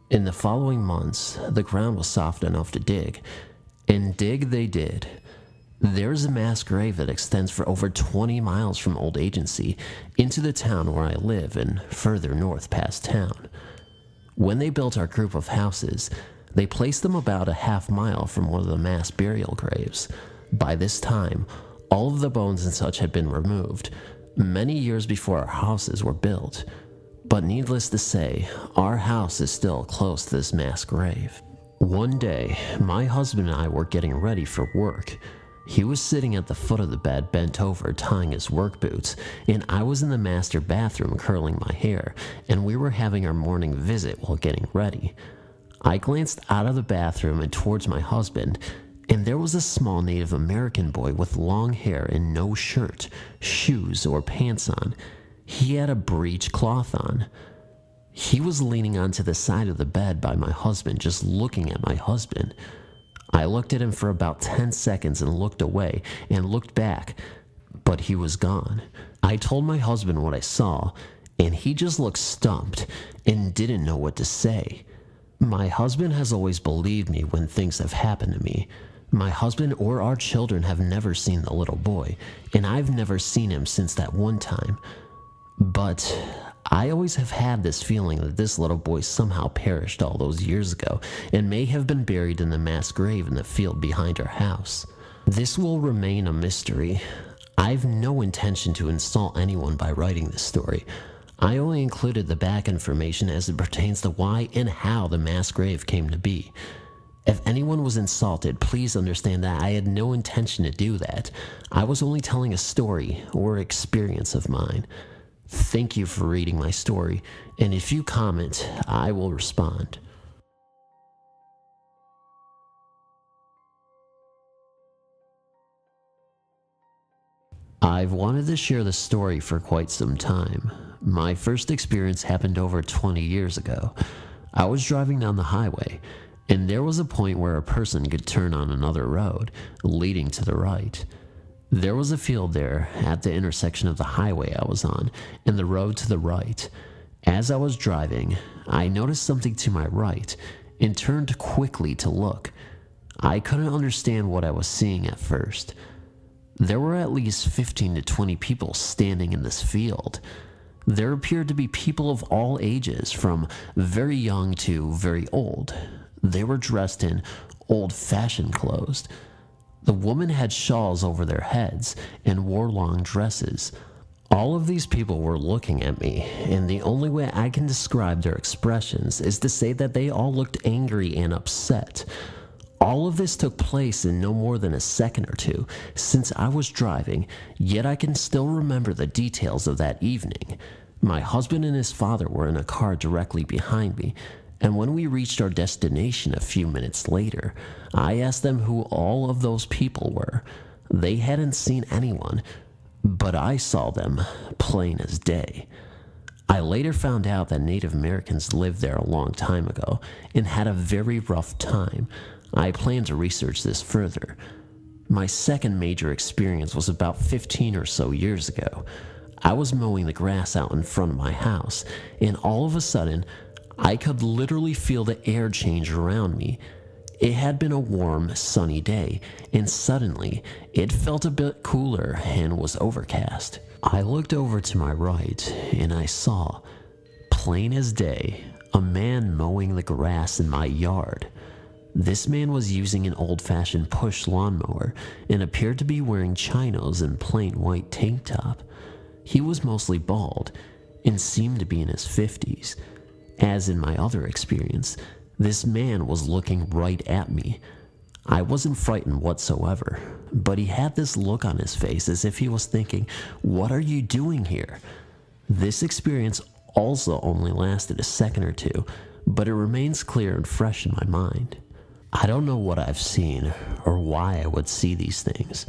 In the following months, the ground was soft enough to dig, and dig they did. There is a mass grave that extends for over 20 miles from Old Agency into the town where I live and further north past town. When they built our group of houses, they placed them about a half mile from one of the mass burial graves. By this time, all of the bones and such had been removed, many years before our houses were built. But needless to say, our house is still close to this mass grave. One day, my husband and I were getting ready for work. He was sitting at the foot of the bed, bent over, tying his work boots, and I was in the master bathroom curling my hair, and we were having our morning visit while getting ready. I glanced out of the bathroom and towards my husband, and there was a small Native American boy with long hair and no shirt, shoes, or pants on. He had a breech cloth on. He was leaning onto the side of the bed by my husband, just looking at my husband. I looked at him for about 10 seconds and looked away and looked back, but he was gone. I told my husband what I saw, and he just looked stumped and didn't know what to say. My husband has always believed me when things have happened to me. My husband or our children have never seen the little boy, and I've never seen him since that one time. But I always have had this feeling that this little boy somehow perished all those years ago and may have been buried in a mass grave in the field behind our house. This will remain a mystery. I've no intention to insult anyone by writing this story. I only included the back information as it pertains to why and how the mass grave came to be. If anyone was insulted, please understand that I had no intention to do that. I was only telling a story or experience of mine. Thank you for reading my story, and if you comment, I will respond. I've wanted to share this story for quite some time. My first experience happened over 20 years ago. I was driving down the highway, and there was a point where a person could turn on another road, leading to the right. There was a field there at the intersection of the highway I was on and the road to the right. As I was driving, I noticed something to my right and turned quickly to look. I couldn't understand what I was seeing at first. There were at least 15 to 20 people standing in this field. There appeared to be people of all ages, from very young to very old. They were dressed in old-fashioned clothes. The women had shawls over their heads and wore long dresses. All of these people were looking at me, and the only way I can describe their expressions is to say that they all looked angry and upset. All of this took place in no more than a second or two since I was driving, yet I can still remember the details of that evening. My husband and his father were in a car directly behind me, and when we reached our destination a few minutes later, I asked them who all of those people were. They hadn't seen anyone, but I saw them plain as day. I later found out that Native Americans lived there a long time ago and had a very rough time. I plan to research this further. My second major experience was about 15 or so years ago. I was mowing the grass out in front of my house, and all of a sudden, I could literally feel the air change around me. It had been a warm, sunny day, and suddenly, it felt a bit cooler and was overcast. I looked over to my right, and I saw, plain as day, a man mowing the grass in my yard. This man was using an old-fashioned push lawnmower and appeared to be wearing chinos and plain white tank top. He was mostly bald and seemed to be in his 50s. As in my other experience, this man was looking right at me. I wasn't frightened whatsoever, but he had this look on his face as if he was thinking, "What are you doing here?" This experience also only lasted a second or two, but it remains clear and fresh in my mind. I don't know what I've seen or why I would see these things.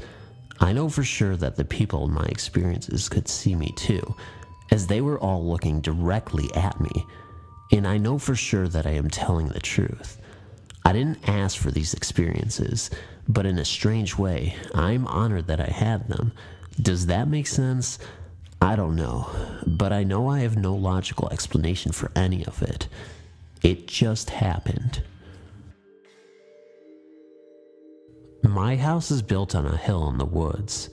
I know for sure that the people in my experiences could see me too, as they were all looking directly at me. And I know for sure that I am telling the truth. I didn't ask for these experiences, but in a strange way, I'm honored that I had them. Does that make sense? I don't know, but I know I have no logical explanation for any of it. It just happened. My house is built on a hill in the woods.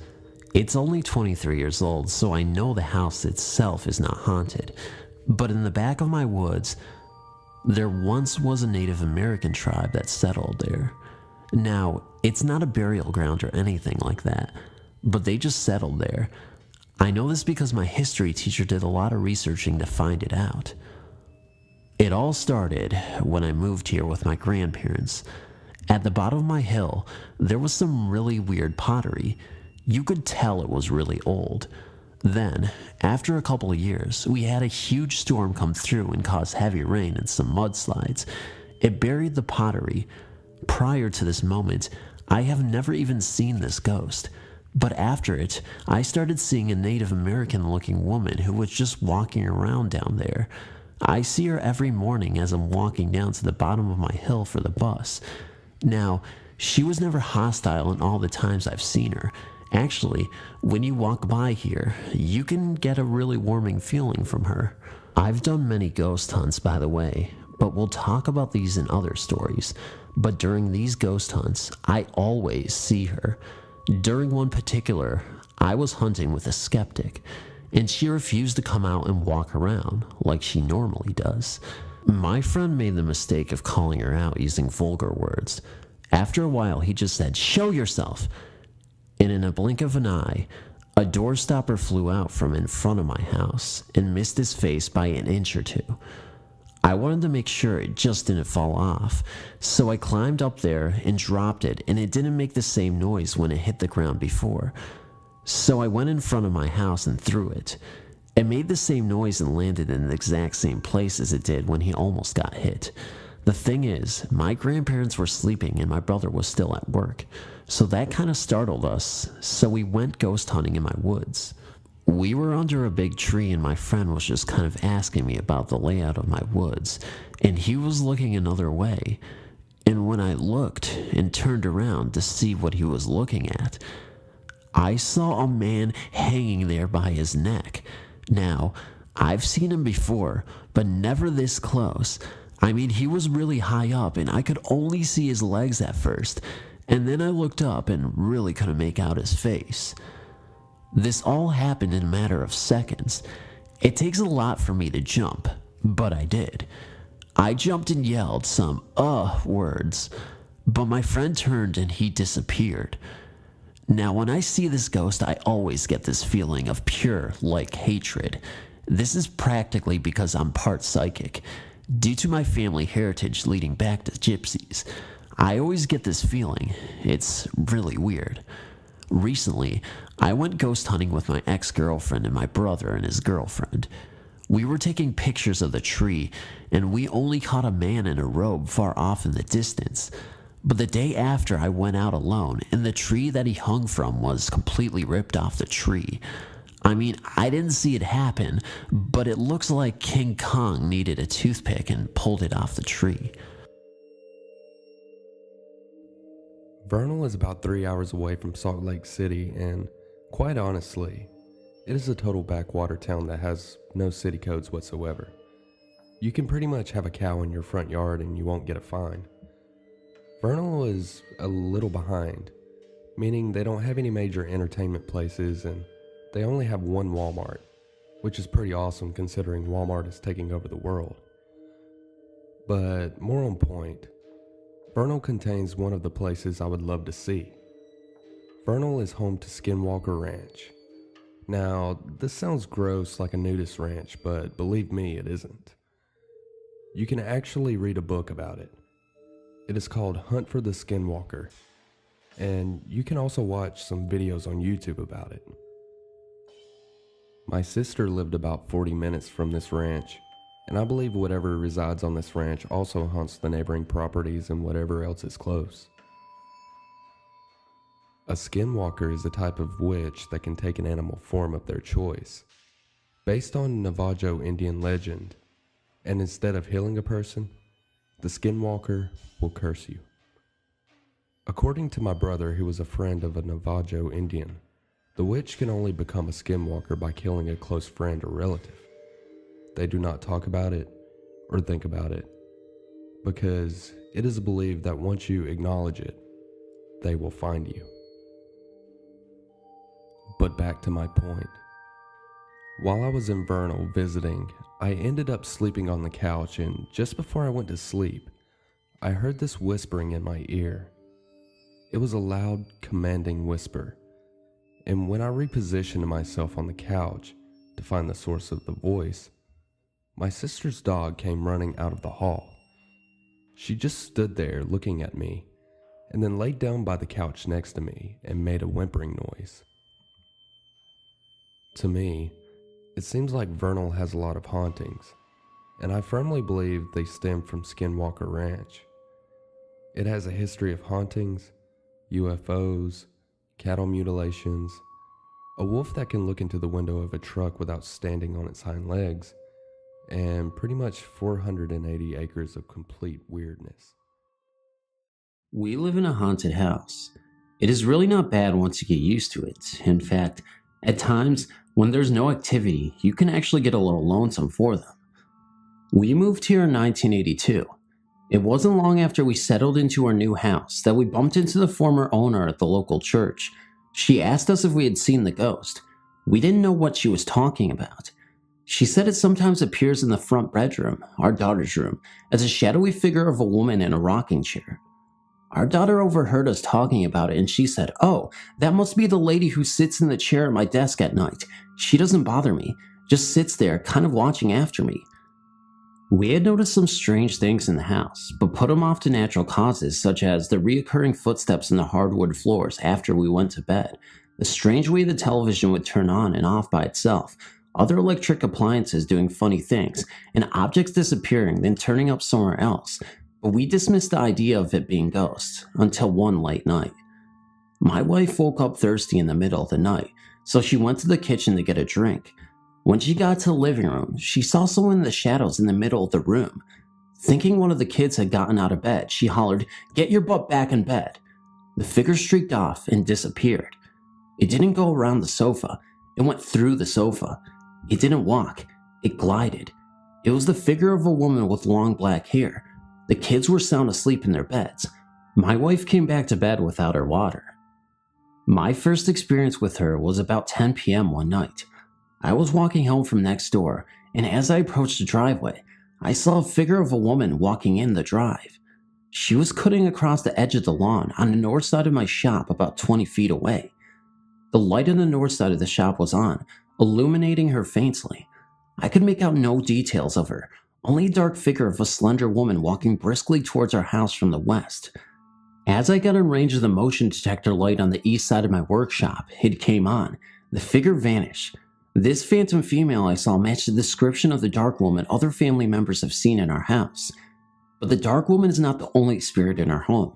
It's only 23 years old, so I know the house itself is not haunted. But in the back of my woods, there once was a Native American tribe that settled there. Now, it's not a burial ground or anything like that, but they just settled there. I know this because my history teacher did a lot of researching to find it out. It all started when I moved here with my grandparents. At the bottom of my hill, there was some really weird pottery. You could tell it was really old. Then, after a couple of years, we had a huge storm come through and cause heavy rain and some mudslides. It buried the pottery. Prior to this moment, I have never even seen this ghost. But after it, I started seeing a Native American looking woman who was just walking around down there. I see her every morning as I'm walking down to the bottom of my hill for the bus. Now, she was never hostile in all the times I've seen her. Actually, when you walk by here, you can get a really warming feeling from her. I've done many ghost hunts, by the way, but we'll talk about these in other stories. But during these ghost hunts, I always see her. During one particular, I was hunting with a skeptic, and she refused to come out and walk around like she normally does. My friend made the mistake of calling her out using vulgar words. After a while, he just said, "Show yourself!" And in a blink of an eye, a door stopper flew out from in front of my house and missed his face by an inch or two. I wanted to make sure it just didn't fall off, so I climbed up there and dropped it, and it didn't make the same noise when it hit the ground before. So I went in front of my house and threw it. It made the same noise and landed in the exact same place as it did when he almost got hit. The thing is, my grandparents were sleeping and my brother was still at work, so that kind of startled us, so we went ghost hunting in my woods. We were under a big tree and my friend was just kind of asking me about the layout of my woods, and he was looking another way. And when I looked and turned around to see what he was looking at, I saw a man hanging there by his neck. Now, I've seen him before, but never this close. I mean, he was really high up and I could only see his legs at first, and then I looked up and really couldn't make out his face. This all happened in a matter of seconds. It takes a lot for me to jump, but I did. I jumped and yelled some words, but my friend turned and he disappeared. Now, when I see this ghost, I always get this feeling of pure, hatred. This is practically because I'm part psychic. Due to my family heritage leading back to gypsies, I always get this feeling. It's really weird. Recently, I went ghost hunting with my ex-girlfriend and my brother and his girlfriend. We were taking pictures of the tree, and we only caught a man in a robe far off in the distance. But the day after, I went out alone, and the tree that he hung from was completely ripped off the tree. I mean, I didn't see it happen, but it looks like King Kong needed a toothpick and pulled it off the tree. Vernal is about 3 hours away from Salt Lake City, and quite honestly, it is a total backwater town that has no city codes whatsoever. You can pretty much have a cow in your front yard and you won't get a fine. Vernal is a little behind, meaning they don't have any major entertainment places and they only have one Walmart, which is pretty awesome considering Walmart is taking over the world. But more on point, Vernal contains one of the places I would love to see. Vernal is home to Skinwalker Ranch. Now, this sounds gross like a nudist ranch, but believe me, it isn't. You can actually read a book about it. It is called Hunt for the Skinwalker, and you can also watch some videos on YouTube about it. My sister lived about 40 minutes from this ranch, and I believe whatever resides on this ranch also hunts the neighboring properties and whatever else is close. A skinwalker is a type of witch that can take an animal form of their choice, based on Navajo Indian legend, and instead of healing a person, the skinwalker will curse you. According to my brother, who was a friend of a Navajo Indian, the witch can only become a skinwalker by killing a close friend or relative. They do not talk about it or think about it, because it is believed that once you acknowledge it, they will find you. But back to my point. While I was in Vernal visiting, I ended up sleeping on the couch, and just before I went to sleep, I heard this whispering in my ear. It was a loud, commanding whisper, and when I repositioned myself on the couch to find the source of the voice, my sister's dog came running out of the hall. She just stood there looking at me, and then laid down by the couch next to me and made a whimpering noise. To me, it seems like Vernal has a lot of hauntings, and I firmly believe they stem from Skinwalker Ranch. It has a history of hauntings, UFOs, cattle mutilations, a wolf that can look into the window of a truck without standing on its hind legs, and pretty much 480 acres of complete weirdness. We live in a haunted house. It is really not bad once you get used to it. In fact, at times, when there's no activity, you can actually get a little lonesome for them. We moved here in 1982. It wasn't long after we settled into our new house that we bumped into the former owner at the local church. She asked us if we had seen the ghost. We didn't know what she was talking about. She said it sometimes appears in the front bedroom, our daughter's room, as a shadowy figure of a woman in a rocking chair. Our daughter overheard us talking about it and she said, "Oh, that must be the lady who sits in the chair at my desk at night. She doesn't bother me, just sits there kind of watching after me." We had noticed some strange things in the house, but put them off to natural causes such as the reoccurring footsteps in the hardwood floors after we went to bed, the strange way the television would turn on and off by itself, other electric appliances doing funny things, and objects disappearing then turning up somewhere else, but we dismissed the idea of it being ghosts until one late night. My wife woke up thirsty in the middle of the night, so she went to the kitchen to get a drink. When she got to the living room, she saw someone in the shadows in the middle of the room. Thinking one of the kids had gotten out of bed, she hollered, "Get your butt back in bed." The figure streaked off and disappeared. It didn't go around the sofa, it went through the sofa. It didn't walk, it glided. It was the figure of a woman with long black hair. The kids were sound asleep in their beds. My wife came back to bed without her water. My first experience with her was about 10 p.m. one night. I was walking home from next door, and as I approached the driveway, I saw a figure of a woman walking in the drive. She was cutting across the edge of the lawn on the north side of my shop about 20 feet away. The light on the north side of the shop was on, illuminating her faintly. I could make out no details of her, only a dark figure of a slender woman walking briskly towards our house from the west. As I got in range of the motion detector light on the east side of my workshop, it came on. The figure vanished. This phantom female I saw matched the description of the dark woman other family members have seen in our house. But the dark woman is not the only spirit in our home.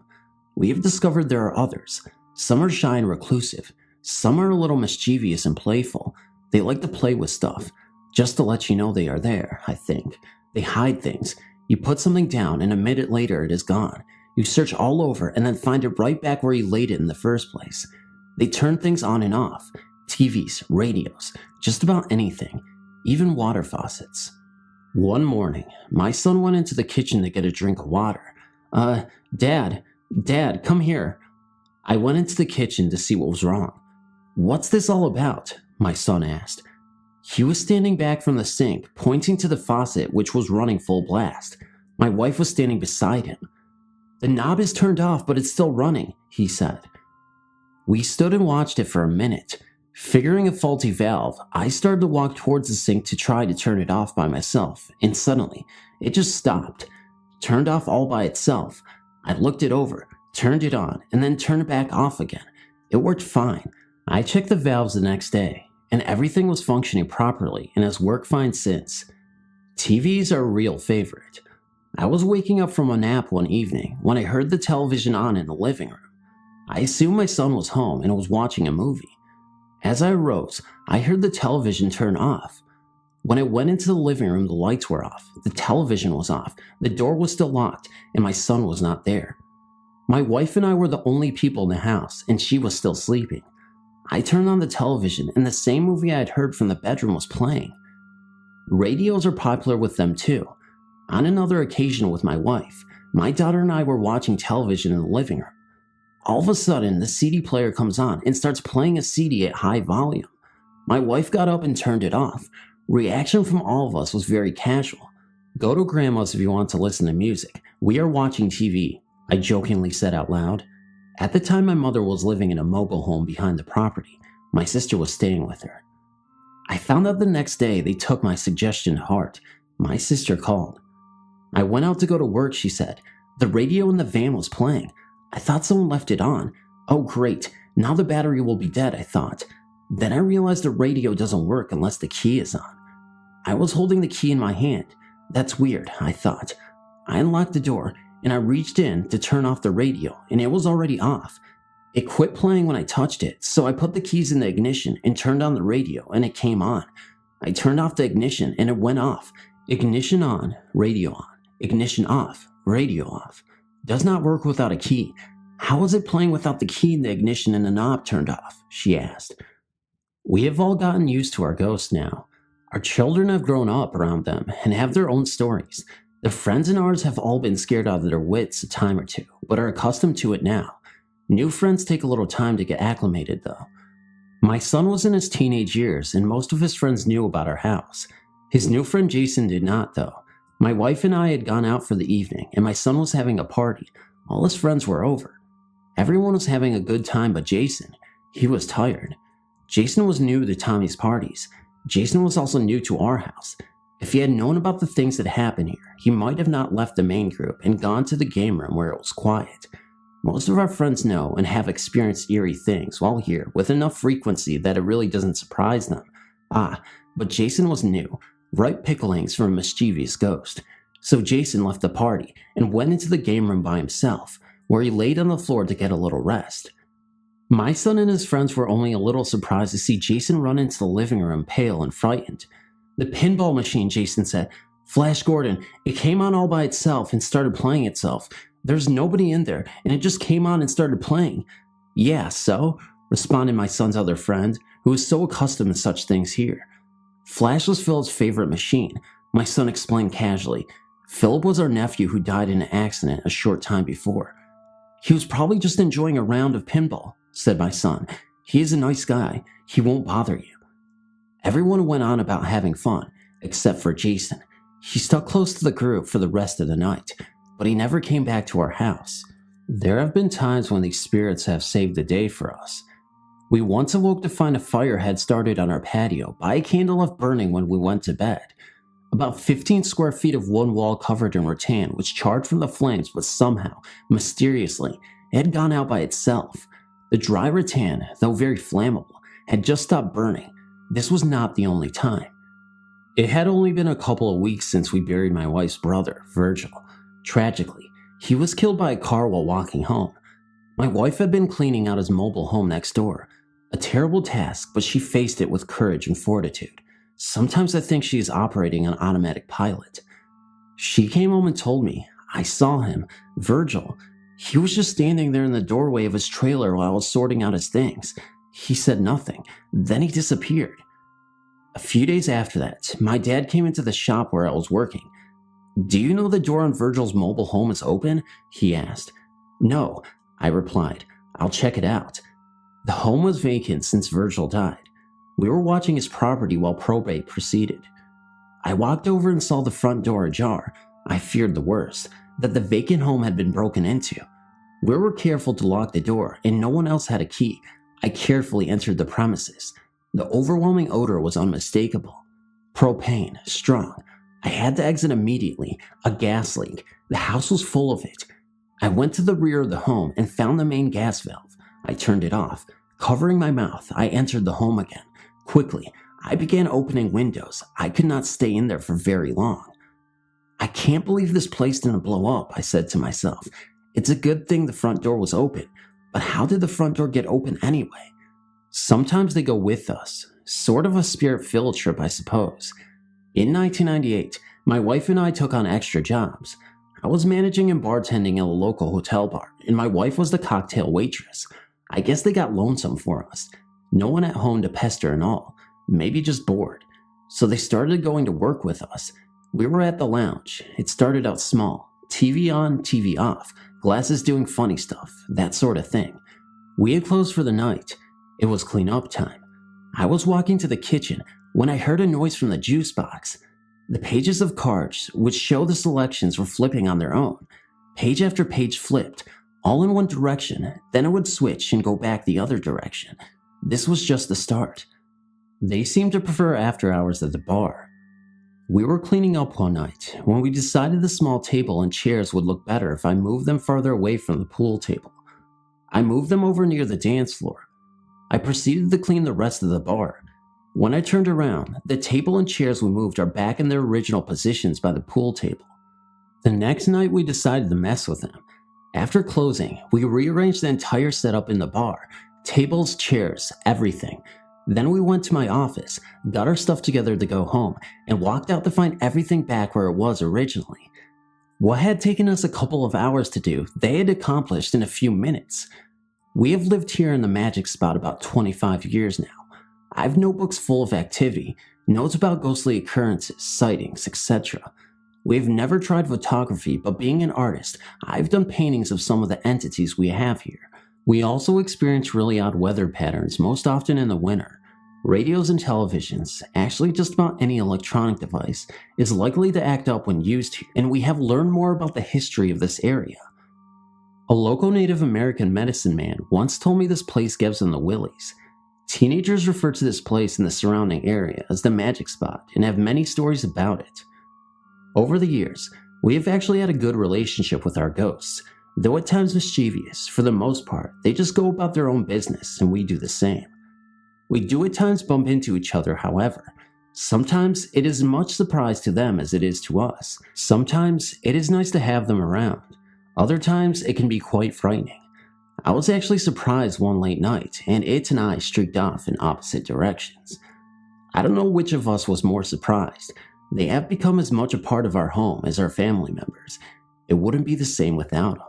We have discovered there are others. Some are shy and reclusive. Some are a little mischievous and playful. They like to play with stuff, just to let you know they are there, I think. They hide things. You put something down and a minute later it is gone. You search all over and then find it right back where you laid it in the first place. They turn things on and off. TVs, radios, just about anything, even water faucets. One morning, my son went into the kitchen to get a drink of water. Dad, come here." I went into the kitchen to see what was wrong. "What's this all about?" my son asked. He was standing back from the sink, pointing to the faucet which was running full blast. My wife was standing beside him. "The knob is turned off, but it's still running," he said. We stood and watched it for a minute. Figuring a faulty valve, I started to walk towards the sink to try to turn it off by myself, and suddenly, it just stopped. Turned off all by itself. I looked it over, turned it on, and then turned it back off again. It worked fine. I checked the valves the next day, and everything was functioning properly and has worked fine since. TVs are a real favorite. I was waking up from a nap one evening when I heard the television on in the living room. I assumed my son was home and was watching a movie. As I arose, I heard the television turn off. When I went into the living room, the lights were off, the television was off, the door was still locked, and my son was not there. My wife and I were the only people in the house, and she was still sleeping. I turned on the television, and the same movie I had heard from the bedroom was playing. Radios are popular with them too. On another occasion with my wife, my daughter and I were watching television in the living room. All of a sudden, the CD player comes on and starts playing a CD at high volume. My wife got up and turned it off. Reaction from all of us was very casual. "Go to grandma's if you want to listen to music. We are watching TV," I jokingly said out loud. At the time, my mother was living in a mobile home behind the property. My sister was staying with her. I found out the next day they took my suggestion to heart. My sister called. "I went out to go to work," she said. "The radio in the van was playing. I thought someone left it on. Oh great, now the battery will be dead," I thought. Then I realized the radio doesn't work unless the key is on. I was holding the key in my hand. That's weird, I thought. I unlocked the door and I reached in to turn off the radio and it was already off. It quit playing when I touched it, so I put the keys in the ignition and turned on the radio and it came on. I turned off the ignition and it went off. Ignition on, radio on. Ignition off, radio off. Does not work without a key. How is it playing without the key in the ignition and the knob turned off?" she asked. We have all gotten used to our ghosts now. Our children have grown up around them and have their own stories. Their friends and ours have all been scared out of their wits a time or two, but are accustomed to it now. New friends take a little time to get acclimated, though. My son was in his teenage years, and most of his friends knew about our house. His new friend Jason did not, though. My wife and I had gone out for the evening, and my son was having a party. All his friends were over. Everyone was having a good time but Jason. He was tired. Jason was new to Tommy's parties. Jason was also new to our house. If he had known about the things that happened here, he might have not left the main group and gone to the game room where it was quiet. Most of our friends know and have experienced eerie things while here with enough frequency that it really doesn't surprise them. But Jason was new, ripe picklings from a mischievous ghost. So Jason left the party and went into the game room by himself, where he laid on the floor to get a little rest. My son and his friends were only a little surprised to see Jason run into the living room pale and frightened. The pinball machine, Jason said. Flash Gordon, it came on all by itself and started playing itself. There's nobody in there, and it just came on and started playing. Yeah, so? Responded my son's other friend, who was so accustomed to such things here. Flash was Philip's favorite machine, my son explained casually. Philip was our nephew who died in an accident a short time before. He was probably just enjoying a round of pinball, said my son. He is a nice guy. He won't bother you. Everyone went on about having fun, except for Jason. He stuck close to the group for the rest of the night, but he never came back to our house. There have been times when these spirits have saved the day for us. We once awoke to find a fire had started on our patio by a candle left burning when we went to bed. About 15 square feet of one wall covered in rattan was charred from the flames, but somehow, mysteriously, it had gone out by itself. The dry rattan, though very flammable, had just stopped burning. This was not the only time. It had only been a couple of weeks since we buried my wife's brother, Virgil. Tragically, he was killed by a car while walking home. My wife had been cleaning out his mobile home next door. A terrible task, but she faced it with courage and fortitude. Sometimes I think she is operating on automatic pilot. She came home and told me, I saw him, Virgil. He was just standing there in the doorway of his trailer while I was sorting out his things. He said nothing. Then he disappeared. A few days after that, my dad came into the shop where I was working. Do you know the door on Virgil's mobile home is open? He asked. No, I replied. I'll check it out. The home was vacant since Virgil died. We were watching his property while probate proceeded. I walked over and saw the front door ajar. I feared the worst, that the vacant home had been broken into. We were careful to lock the door, and no one else had a key. I carefully entered the premises. The overwhelming odor was unmistakable. Propane, strong. I had to exit immediately. A gas leak. The house was full of it. I went to the rear of the home and found the main gas valve. I turned it off. Covering my mouth, I entered the home again. Quickly, I began opening windows. I could not stay in there for very long. I can't believe this place didn't blow up, I said to myself. It's a good thing the front door was open, but how did the front door get open anyway? Sometimes they go with us, sort of a spirit field trip, I suppose. In 1998, my wife and I took on extra jobs. I was managing and bartending at a local hotel bar, and my wife was the cocktail waitress. I guess they got lonesome for us. No one at home to pester and all, maybe just bored. So they started going to work with us. We were at the lounge. It started out small, TV on, TV off, glasses doing funny stuff, that sort of thing. We had closed for the night. It was clean up time. I was walking to the kitchen when I heard a noise from the juice box. The pages of cards, which show the selections, were flipping on their own. Page after page flipped, all in one direction, then it would switch and go back the other direction. This was just the start. They seemed to prefer after hours at the bar. We were cleaning up one night when we decided the small table and chairs would look better if I moved them farther away from the pool table. I moved them over near the dance floor. I proceeded to clean the rest of the bar. When I turned around, the table and chairs we moved are back in their original positions by the pool table. The next night we decided to mess with them. After closing, we rearranged the entire setup in the bar. Tables, chairs, everything. Then we went to my office, got our stuff together to go home, and walked out to find everything back where it was originally. What had taken us a couple of hours to do, they had accomplished in a few minutes. We have lived here in the magic spot about 25 years now. I have notebooks full of activity, notes about ghostly occurrences, sightings, etc. We've never tried photography, but being an artist, I've done paintings of some of the entities we have here. We also experience really odd weather patterns, most often in the winter. Radios and televisions, actually just about any electronic device, is likely to act up when used here, and we have learned more about the history of this area. A local Native American medicine man once told me this place gives them the willies. Teenagers refer to this place and the surrounding area as the magic spot and have many stories about it. Over the years, we have actually had a good relationship with our ghosts, though at times mischievous. For the most part, they just go about their own business and we do the same. We do at times bump into each other, however. Sometimes it is much surprise to them as it is to us. Sometimes it is nice to have them around. Other times it can be quite frightening. I was actually surprised one late night, and it and I streaked off in opposite directions. I don't know which of us was more surprised. They have become as much a part of our home as our family members. It wouldn't be the same without them.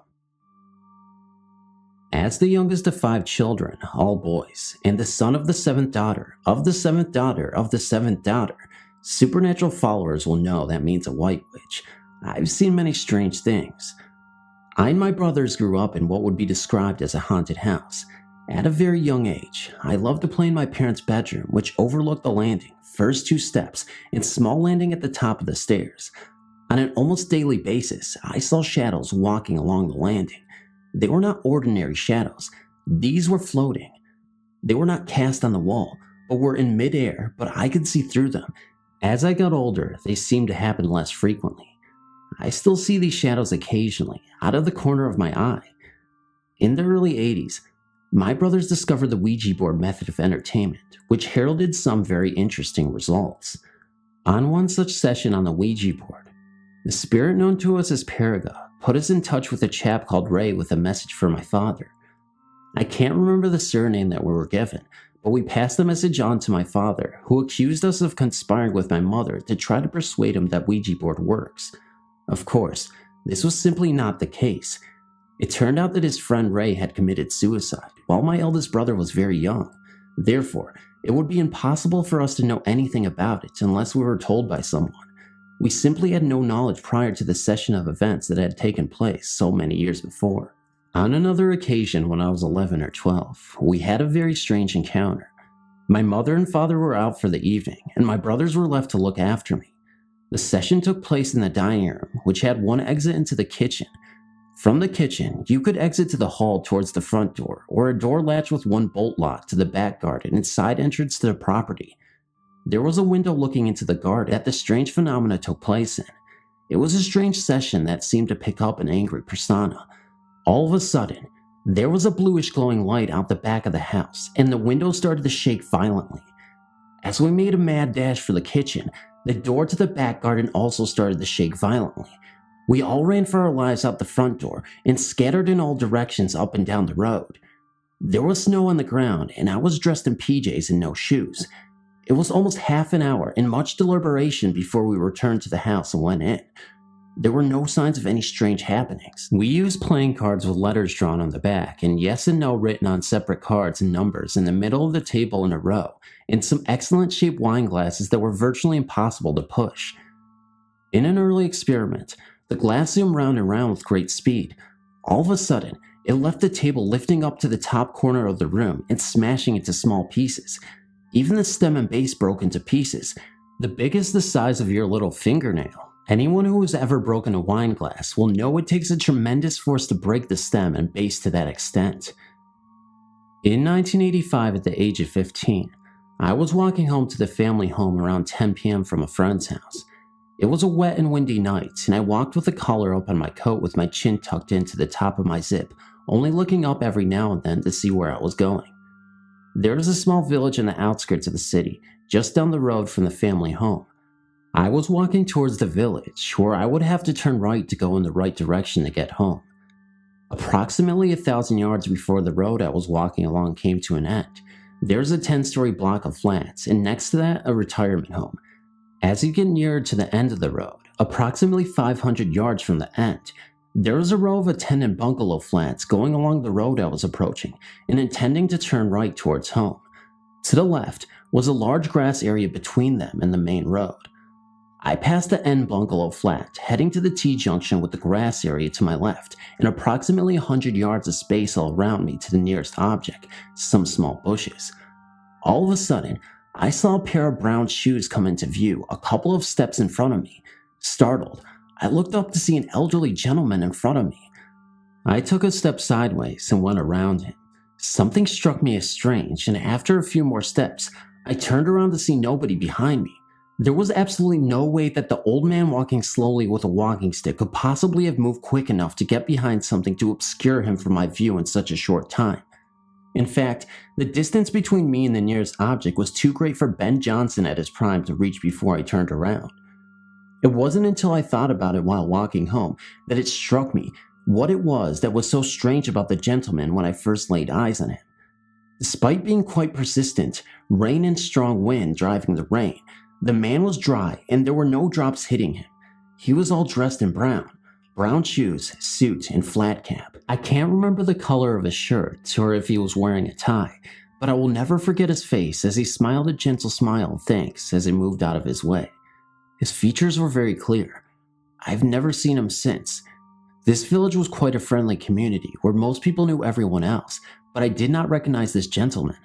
As the youngest of 5 children, all boys, and the son of the 7th daughter, of the 7th daughter, of the 7th daughter, supernatural followers will know that means a white witch. I've seen many strange things. I and my brothers grew up in what would be described as a haunted house. At a very young age, I loved to play in my parents' bedroom, which overlooked the landing, first 2 steps, and small landing at the top of the stairs. On an almost daily basis, I saw shadows walking along the landing. They were not ordinary shadows. These were floating. They were not cast on the wall, but were in midair, but I could see through them. As I got older, they seemed to happen less frequently. I still see these shadows occasionally, out of the corner of my eye. In the early 80s, my brothers discovered the Ouija board method of entertainment, which heralded some very interesting results. On one such session on the Ouija board, the spirit known to us as Paraga put us in touch with a chap called Ray with a message for my father. I can't remember the surname that we were given, but we passed the message on to my father, who accused us of conspiring with my mother to try to persuade him that Ouija board works. Of course, this was simply not the case. It turned out that his friend Ray had committed suicide, while my eldest brother was very young. Therefore, it would be impossible for us to know anything about it unless we were told by someone. We simply had no knowledge prior to the session of events that had taken place so many years before. On another occasion when I was 11 or 12, we had a very strange encounter. My mother and father were out for the evening, and my brothers were left to look after me. The session took place in the dining room, which had one exit into the kitchen. From the kitchen, you could exit to the hall towards the front door, or a door latch with one bolt lock to the back garden and side entrance to the property. There was a window looking into the garden that the strange phenomena took place in. It was a strange session that seemed to pick up an angry persona. All of a sudden, there was a bluish glowing light out the back of the house, and the window started to shake violently. As we made a mad dash for the kitchen, the door to the back garden also started to shake violently. We all ran for our lives out the front door and scattered in all directions up and down the road. There was snow on the ground, and I was dressed in PJs and no shoes. It was almost half an hour and much deliberation before we returned to the house and went in. There were no signs of any strange happenings. We used playing cards with letters drawn on the back and yes and no written on separate cards and numbers in the middle of the table in a row, and some excellent shaped wine glasses that were virtually impossible to push. In an early experiment, the glass zoomed round and round with great speed. All of a sudden, it left the table lifting up to the top corner of the room and smashing into small pieces. Even the stem and base broke into pieces, the biggest the size of your little fingernail. Anyone who has ever broken a wine glass will know it takes a tremendous force to break the stem and base to that extent. In 1985, at the age of 15, I was walking home to the family home around 10 p.m. from a friend's house. It was a wet and windy night, and I walked with the collar up on my coat with my chin tucked into the top of my zip, only looking up every now and then to see where I was going. There is a small village in the outskirts of the city, just down the road from the family home. I was walking towards the village, where I would have to turn right to go in the right direction to get home. Approximately 1,000 yards before the road I was walking along came to an end, there's a 10-story block of flats, and next to that, a retirement home. As you get nearer to the end of the road, approximately 500 yards from the end, there was a row of tenant bungalow flats going along the road I was approaching and intending to turn right towards home. To the left was a large grass area between them and the main road. I passed the end bungalow flat, heading to the T-junction with the grass area to my left, and approximately 100 yards of space all around me to the nearest object, some small bushes. All of a sudden, I saw a pair of brown shoes come into view a couple of steps in front of me. Startled, I looked up to see an elderly gentleman in front of me. I took a step sideways and went around him. Something struck me as strange, and after a few more steps, I turned around to see nobody behind me. There was absolutely no way that the old man walking slowly with a walking stick could possibly have moved quick enough to get behind something to obscure him from my view in such a short time. In fact, the distance between me and the nearest object was too great for Ben Johnson at his prime to reach before I turned around. It wasn't until I thought about it while walking home that it struck me what it was that was so strange about the gentleman when I first laid eyes on him. Despite being quite persistent, rain and strong wind driving the rain, the man was dry and there were no drops hitting him. He was all dressed in brown shoes, suit, and flat cap. I can't remember the color of his shirt or if he was wearing a tie, but I will never forget his face as he smiled a gentle smile of thanks as he moved out of his way. His features were very clear. I've never seen him since. This village was quite a friendly community where most people knew everyone else, but I did not recognize this gentleman.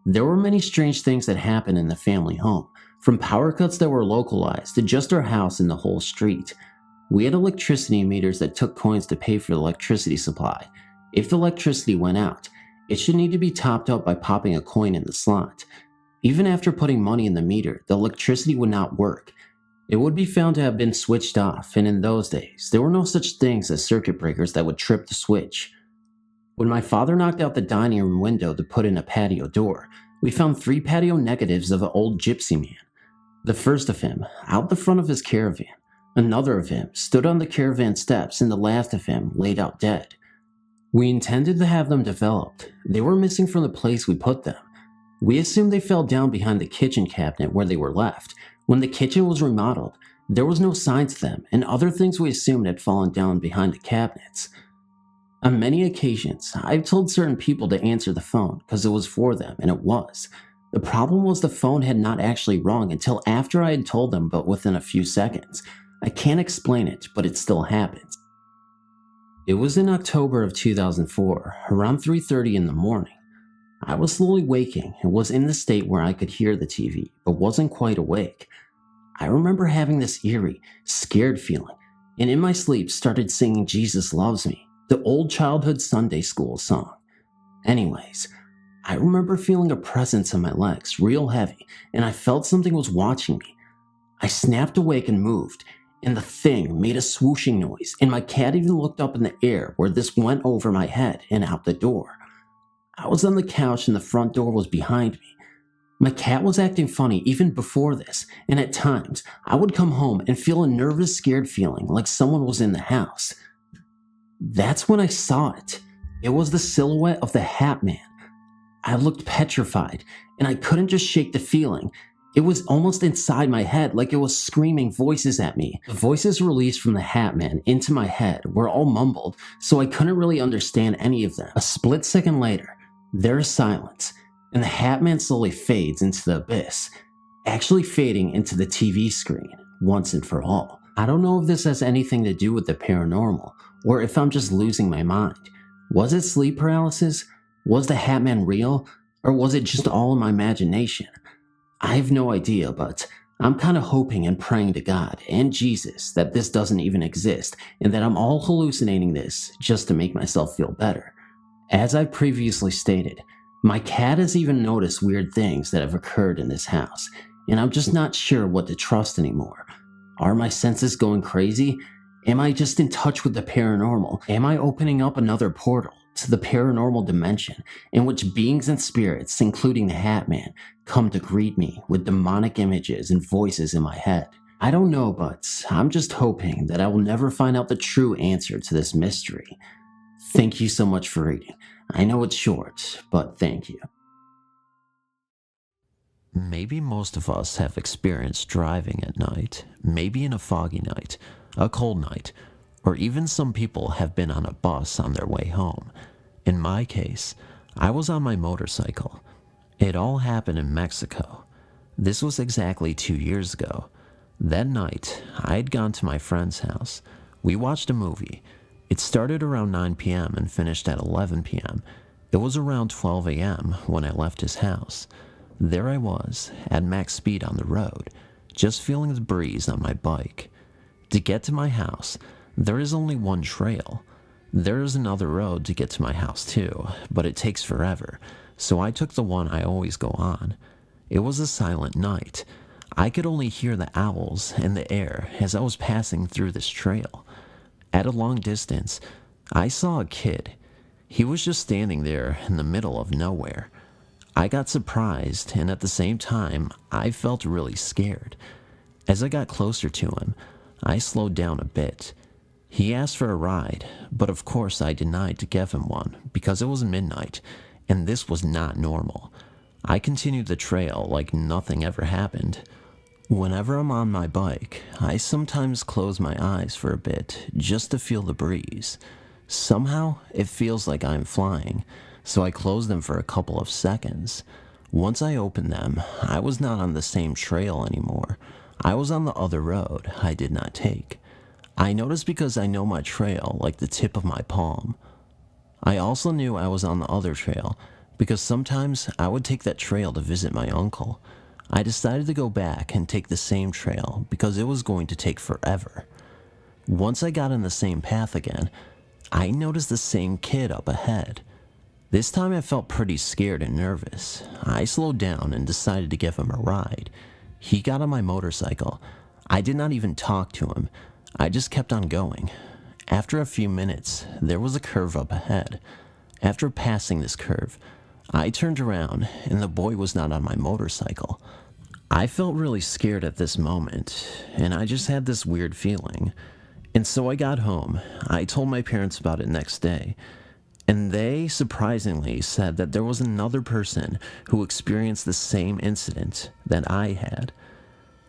There were many strange things that happened in the family home, from power cuts that were localized to just our house and the whole street. We had electricity meters that took coins to pay for the electricity supply. If the electricity went out, it should need to be topped up by popping a coin in the slot. Even after putting money in the meter, the electricity would not work. It would be found to have been switched off, and in those days, there were no such things as circuit breakers that would trip the switch. When my father knocked out the dining room window to put in a patio door, we found 3 patio negatives of an old gypsy man. The first of him, out the front of his caravan. Another of him stood on the caravan steps, and the last of him laid out dead. We intended to have them developed. They were missing from the place we put them. We assumed they fell down behind the kitchen cabinet where they were left. When the kitchen was remodeled, there was no signs of them, and other things we assumed had fallen down behind the cabinets. On many occasions, I've told certain people to answer the phone because it was for them, and it was. The problem was the phone had not actually rung until after I had told them, but within a few seconds. I can't explain it, but it still happens. It was in October of 2004, around 3:30 in the morning. I was slowly waking and was in the state where I could hear the TV, but wasn't quite awake. I remember having this eerie, scared feeling, and in my sleep started singing Jesus Loves Me, the old childhood Sunday school song. Anyways, I remember feeling a presence on my legs, real heavy, and I felt something was watching me. I snapped awake and moved, and the thing made a swooshing noise, and my cat even looked up in the air where this went over my head and out the door. I was on the couch and the front door was behind me. My cat was acting funny even before this, and at times, I would come home and feel a nervous, scared feeling like someone was in the house. That's when I saw it. It was the silhouette of the Hat Man. I looked petrified, and I couldn't just shake the feeling. It was almost inside my head, like it was screaming voices at me. The voices released from the Hat Man into my head were all mumbled, so I couldn't really understand any of them. A split second later, there is silence, and the Hat Man slowly fades into the abyss, actually fading into the TV screen, once and for all. I don't know if this has anything to do with the paranormal, or if I'm just losing my mind. Was it sleep paralysis? Was the Hat Man real? Or was it just all in my imagination? I have no idea, but I'm kind of hoping and praying to God and Jesus that this doesn't even exist, and that I'm all hallucinating this just to make myself feel better. As I previously stated, my cat has even noticed weird things that have occurred in this house, and I'm just not sure what to trust anymore. Are my senses going crazy? Am I just in touch with the paranormal? Am I opening up another portal to the paranormal dimension in which beings and spirits, including the Hat Man, come to greet me with demonic images and voices in my head? I don't know, but I'm just hoping that I will never find out the true answer to this mystery. Thank you so much for reading. I know it's short, but thank you. Maybe most of us have experienced driving at night, maybe in a foggy night, a cold night, or even some people have been on a bus on their way home. In my case, I was on my motorcycle. It all happened in Mexico. This was exactly 2 years ago. That night, I had gone to my friend's house. We watched a movie. It started around 9 p.m. and finished at 11 p.m. It was around 12 a.m. when I left his house. There I was, at max speed on the road, just feeling the breeze on my bike. To get to my house, there is only one trail. There is another road to get to my house too, but it takes forever, so I took the one I always go on. It was a silent night. I could only hear the owls in the air as I was passing through this trail. At a long distance, I saw a kid. He was just standing there in the middle of nowhere. I got surprised, and at the same time, I felt really scared. As I got closer to him, I slowed down a bit. He asked for a ride, but of course I denied to give him one because it was midnight, and this was not normal. I continued the trail like nothing ever happened. Whenever I'm on my bike, I sometimes close my eyes for a bit just to feel the breeze. Somehow, it feels like I'm flying, so I close them for a couple of seconds. Once I opened them, I was not on the same trail anymore. I was on the other road I did not take. I noticed because I know my trail like the tip of my palm. I also knew I was on the other trail because sometimes I would take that trail to visit my uncle. I decided to go back and take the same trail because it was going to take forever. Once I got on the same path again, I noticed the same kid up ahead. This time I felt pretty scared and nervous. I slowed down and decided to give him a ride. He got on my motorcycle. I did not even talk to him. I just kept on going. After a few minutes, there was a curve up ahead. After passing this curve, I turned around and the boy was not on my motorcycle. I felt really scared at this moment, and I just had this weird feeling. And so I got home. I told my parents about it next day, and they surprisingly said that there was another person who experienced the same incident that I had.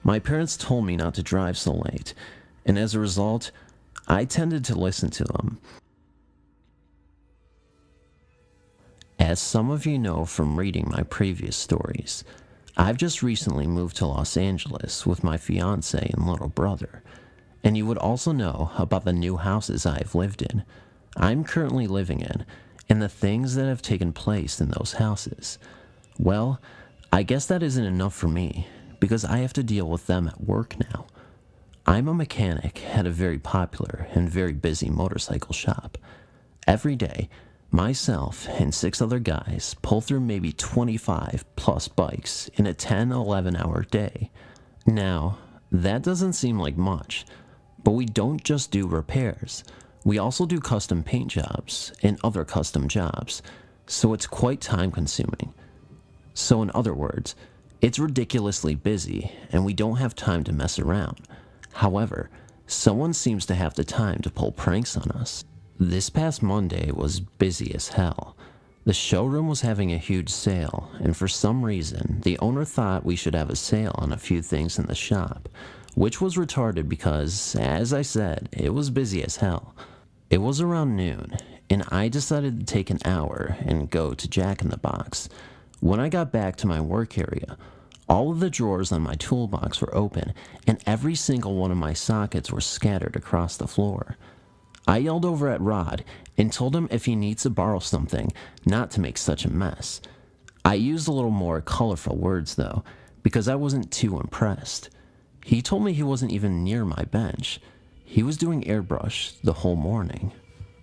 My parents told me not to drive so late, and as a result, I tended to listen to them. As some of you know from reading my previous stories, I've just recently moved to Los Angeles with my fiance and little brother, and you would also know about the new houses I've lived in, I'm currently living in, and the things that have taken place in those houses. Well, I guess that isn't enough for me, because I have to deal with them at work now. I'm a mechanic at a very popular and very busy motorcycle shop. Every day, myself and 6 other guys pull through maybe 25 plus bikes in a 10-11 hour day. Now, that doesn't seem like much, but we don't just do repairs. We also do custom paint jobs and other custom jobs, so it's quite time consuming. So in other words, it's ridiculously busy and we don't have time to mess around. However, someone seems to have the time to pull pranks on us. This past Monday was busy as hell. The showroom was having a huge sale, and for some reason, the owner thought we should have a sale on a few things in the shop, which was retarded because, as I said, it was busy as hell. It was around noon, and I decided to take an hour and go to Jack in the Box. When I got back to my work area, all of the drawers on my toolbox were open, and every single one of my sockets were scattered across the floor. I yelled over at Rod and told him if he needs to borrow something, not to make such a mess. I used a little more colorful words though, because I wasn't too impressed. He told me he wasn't even near my bench. He was doing airbrush the whole morning.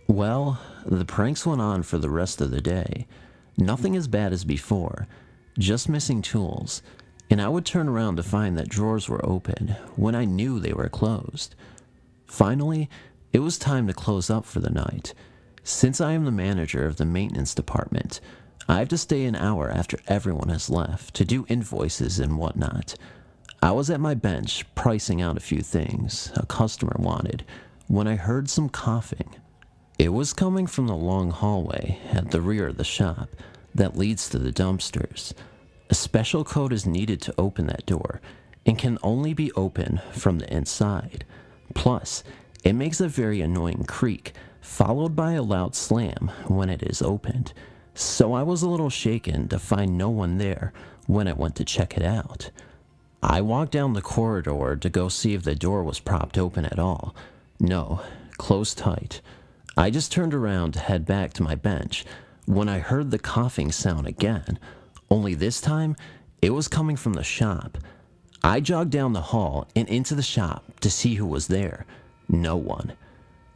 Well, the pranks went on for the rest of the day. Nothing as bad as before, just missing tools, and I would turn around to find that drawers were open when I knew they were closed. Finally, it was time to close up for the night. Since I am the manager of the maintenance department, I have to stay an hour after everyone has left to do invoices and whatnot. I was at my bench pricing out a few things a customer wanted when I heard some coughing. It was coming from the long hallway at the rear of the shop that leads to the dumpsters. A special code is needed to open that door and can only be opened from the inside. Plus, it makes a very annoying creak, followed by a loud slam when it is opened. so I was a little shaken to find no one there when I went to check it out. I walked down the corridor to go see if the door was propped open at all. No, closed tight. I just turned around to head back to my bench when I heard the coughing sound again, only this time it was coming from the shop. I jogged down the hall and into the shop to see who was there. No one.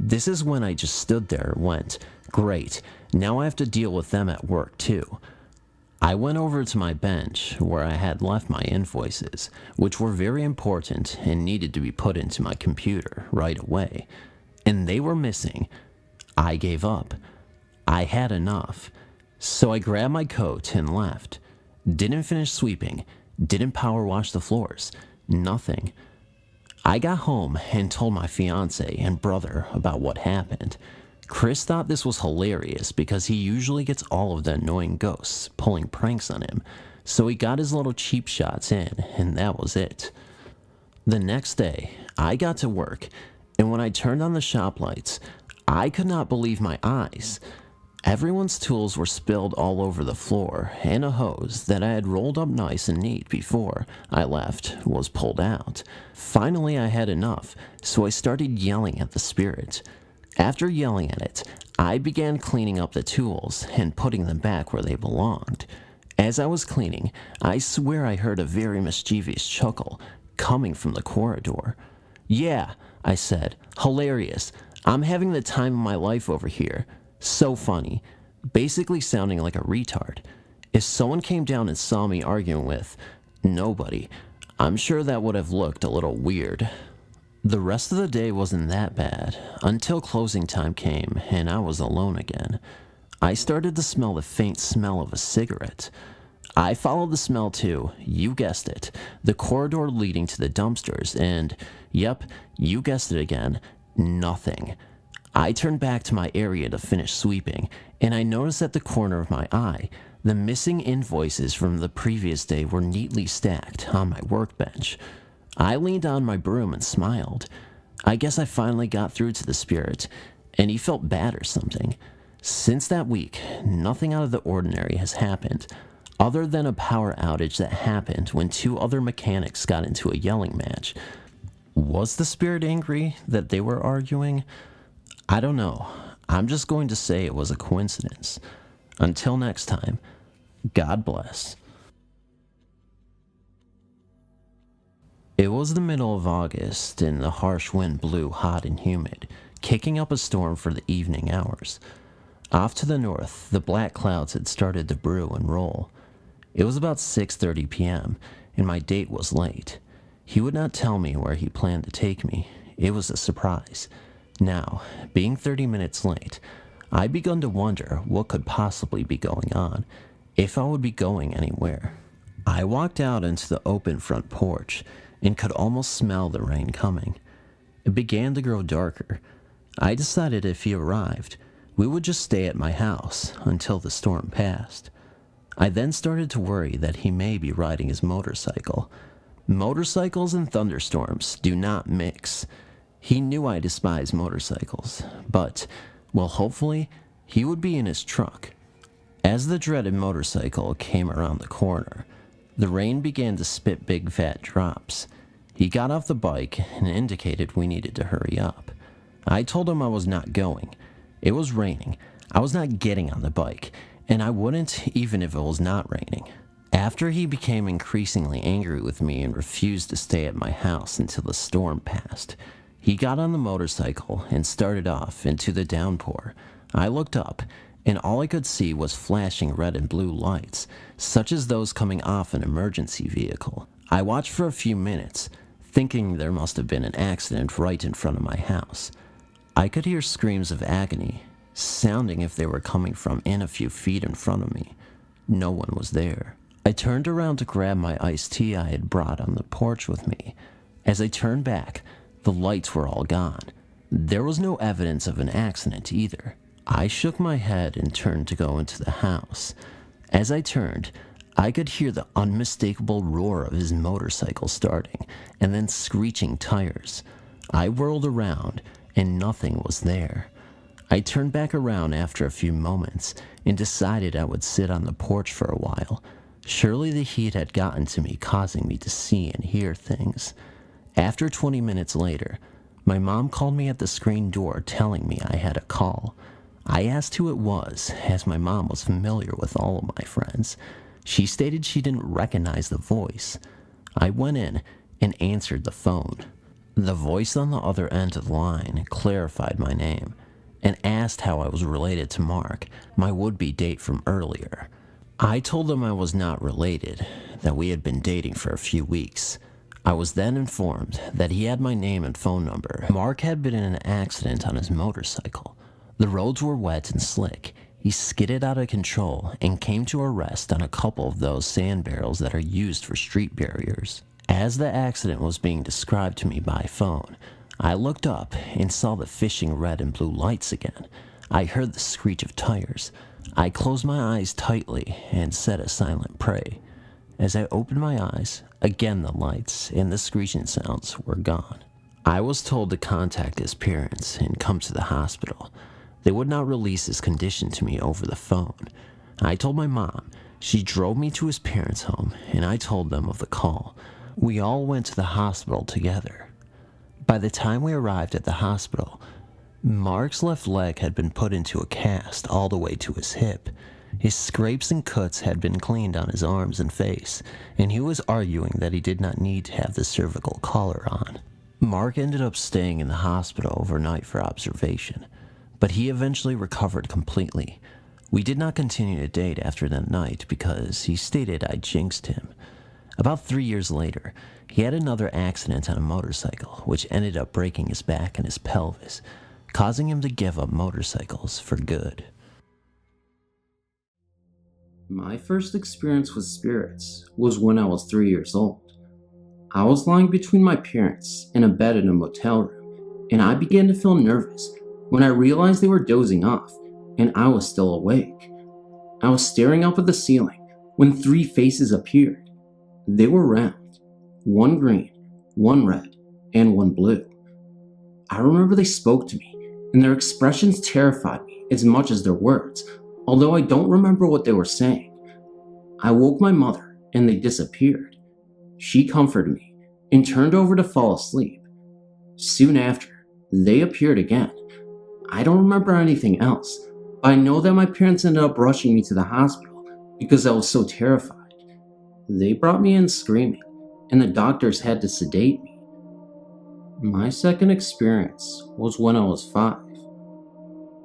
This is when I just stood there and went, great, now I have to deal with them at work too. I went over to my bench where I had left my invoices, which were very important and needed to be put into my computer right away, and they were missing. I gave up. I had enough. So I grabbed my coat and left. Didn't finish sweeping, didn't power wash the floors, nothing. I got home and told my fiance and brother about what happened. Chris thought this was hilarious because he usually gets all of the annoying ghosts pulling pranks on him, so he got his little cheap shots in, and that was it. The next day, I got to work, and when I turned on the shop lights, I could not believe my eyes. Everyone's tools were spilled all over the floor, and a hose that I had rolled up nice and neat before I left was pulled out. Finally, I had enough, so I started yelling at the spirit. After yelling at it, I began cleaning up the tools and putting them back where they belonged. As I was cleaning, I swear I heard a very mischievous chuckle coming from the corridor. "Yeah," I said, "hilarious. I'm having the time of my life over here. So funny," basically sounding like a retard. If someone came down and saw me arguing with nobody, I'm sure that would have looked a little weird. The rest of the day wasn't that bad, until closing time came and I was alone again. I started to smell the faint smell of a cigarette. I followed the smell to, you guessed it, the corridor leading to the dumpsters, and, yep, you guessed it again, nothing. I turned back to my area to finish sweeping, and I noticed at the corner of my eye, the missing invoices from the previous day were neatly stacked on my workbench. I leaned on my broom and smiled. I guess I finally got through to the spirit, and he felt bad or something. Since that week, nothing out of the ordinary has happened, other than a power outage that happened when two other mechanics got into a yelling match. Was the spirit angry that they were arguing? I don't know. I'm just going to say it was a coincidence. Until next time, God bless. It was the middle of August, and the harsh wind blew hot and humid, kicking up a storm for the evening hours. Off to the north, the black clouds had started to brew and roll. It was about 6:30 p.m., and my date was late. He would not tell me where he planned to take me. It was a surprise. Now, being 30 minutes late, I begun to wonder what could possibly be going on, if I would be going anywhere. I walked out into the open front porch and could almost smell the rain coming. It began to grow darker. I decided if he arrived, we would just stay at my house until the storm passed. I then started to worry that he may be riding his motorcycle. Motorcycles and thunderstorms do not mix. He knew I despise motorcycles, but, well, hopefully, he would be in his truck. As the dreaded motorcycle came around the corner, the rain began to spit big fat drops. He got off the bike and indicated we needed to hurry up. I told him I was not going. It was raining. I was not getting on the bike, and I wouldn't even if it was not raining. After he became increasingly angry with me and refused to stay at my house until the storm passed, he got on the motorcycle and started off into the downpour. I looked up, and all I could see was flashing red and blue lights, such as those coming off an emergency vehicle. I watched for a few minutes, thinking there must have been an accident right in front of my house. I could hear screams of agony, sounding if they were coming from in a few feet in front of me. No one was there. I turned around to grab my iced tea I had brought on the porch with me. As I turned back, the lights were all gone. There was no evidence of an accident either. I shook my head and turned to go into the house. As I turned, I could hear the unmistakable roar of his motorcycle starting, and then screeching tires. I whirled around, and nothing was there. I turned back around after a few moments and decided I would sit on the porch for a while. Surely the heat had gotten to me, causing me to see and hear things. After 20 minutes later, my mom called me at the screen door telling me I had a call. I asked who it was, as my mom was familiar with all of my friends. She stated she didn't recognize the voice. I went in and answered the phone. The voice on the other end of the line clarified my name and asked how I was related to Mark, my would-be date from earlier. I told them I was not related, that we had been dating for a few weeks. I was then informed that he had my name and phone number. Mark had been in an accident on his motorcycle. The roads were wet and slick. He skidded out of control and came to a rest on a couple of those sand barrels that are used for street barriers. As the accident was being described to me by phone, I looked up and saw the flashing red and blue lights again. I heard the screech of tires. I closed my eyes tightly and said a silent prayer. As I opened my eyes, again the lights and the screeching sounds were gone. I was told to contact his parents and come to the hospital. They would not release his condition to me over the phone. I told my mom. She drove me to his parents' home, and I told them of the call. We all went to the hospital together. By the time we arrived at the hospital, Mark's left leg had been put into a cast all the way to his hip. His scrapes and cuts had been cleaned on his arms and face, and he was arguing that he did not need to have the cervical collar on. Mark ended up staying in the hospital overnight for observation, but he eventually recovered completely. We did not continue to date after that night because he stated I jinxed him. About 3 years later, he had another accident on a motorcycle, which ended up breaking his back and his pelvis, causing him to give up motorcycles for good. My first experience with spirits was when I was 3 years old. I was lying between my parents in a bed in a motel room, and I began to feel nervous when I realized they were dozing off, and I was still awake. I was staring up at the ceiling when 3 faces appeared. They were round, 1 green, 1 red, and 1 blue. I remember they spoke to me, and their expressions terrified me as much as their words, although I don't remember what they were saying. I woke my mother, and they disappeared. She comforted me and turned over to fall asleep. Soon after, they appeared again. I don't remember anything else, but I know that my parents ended up rushing me to the hospital because I was so terrified. They brought me in screaming, and the doctors had to sedate me. My second experience was when I was 5.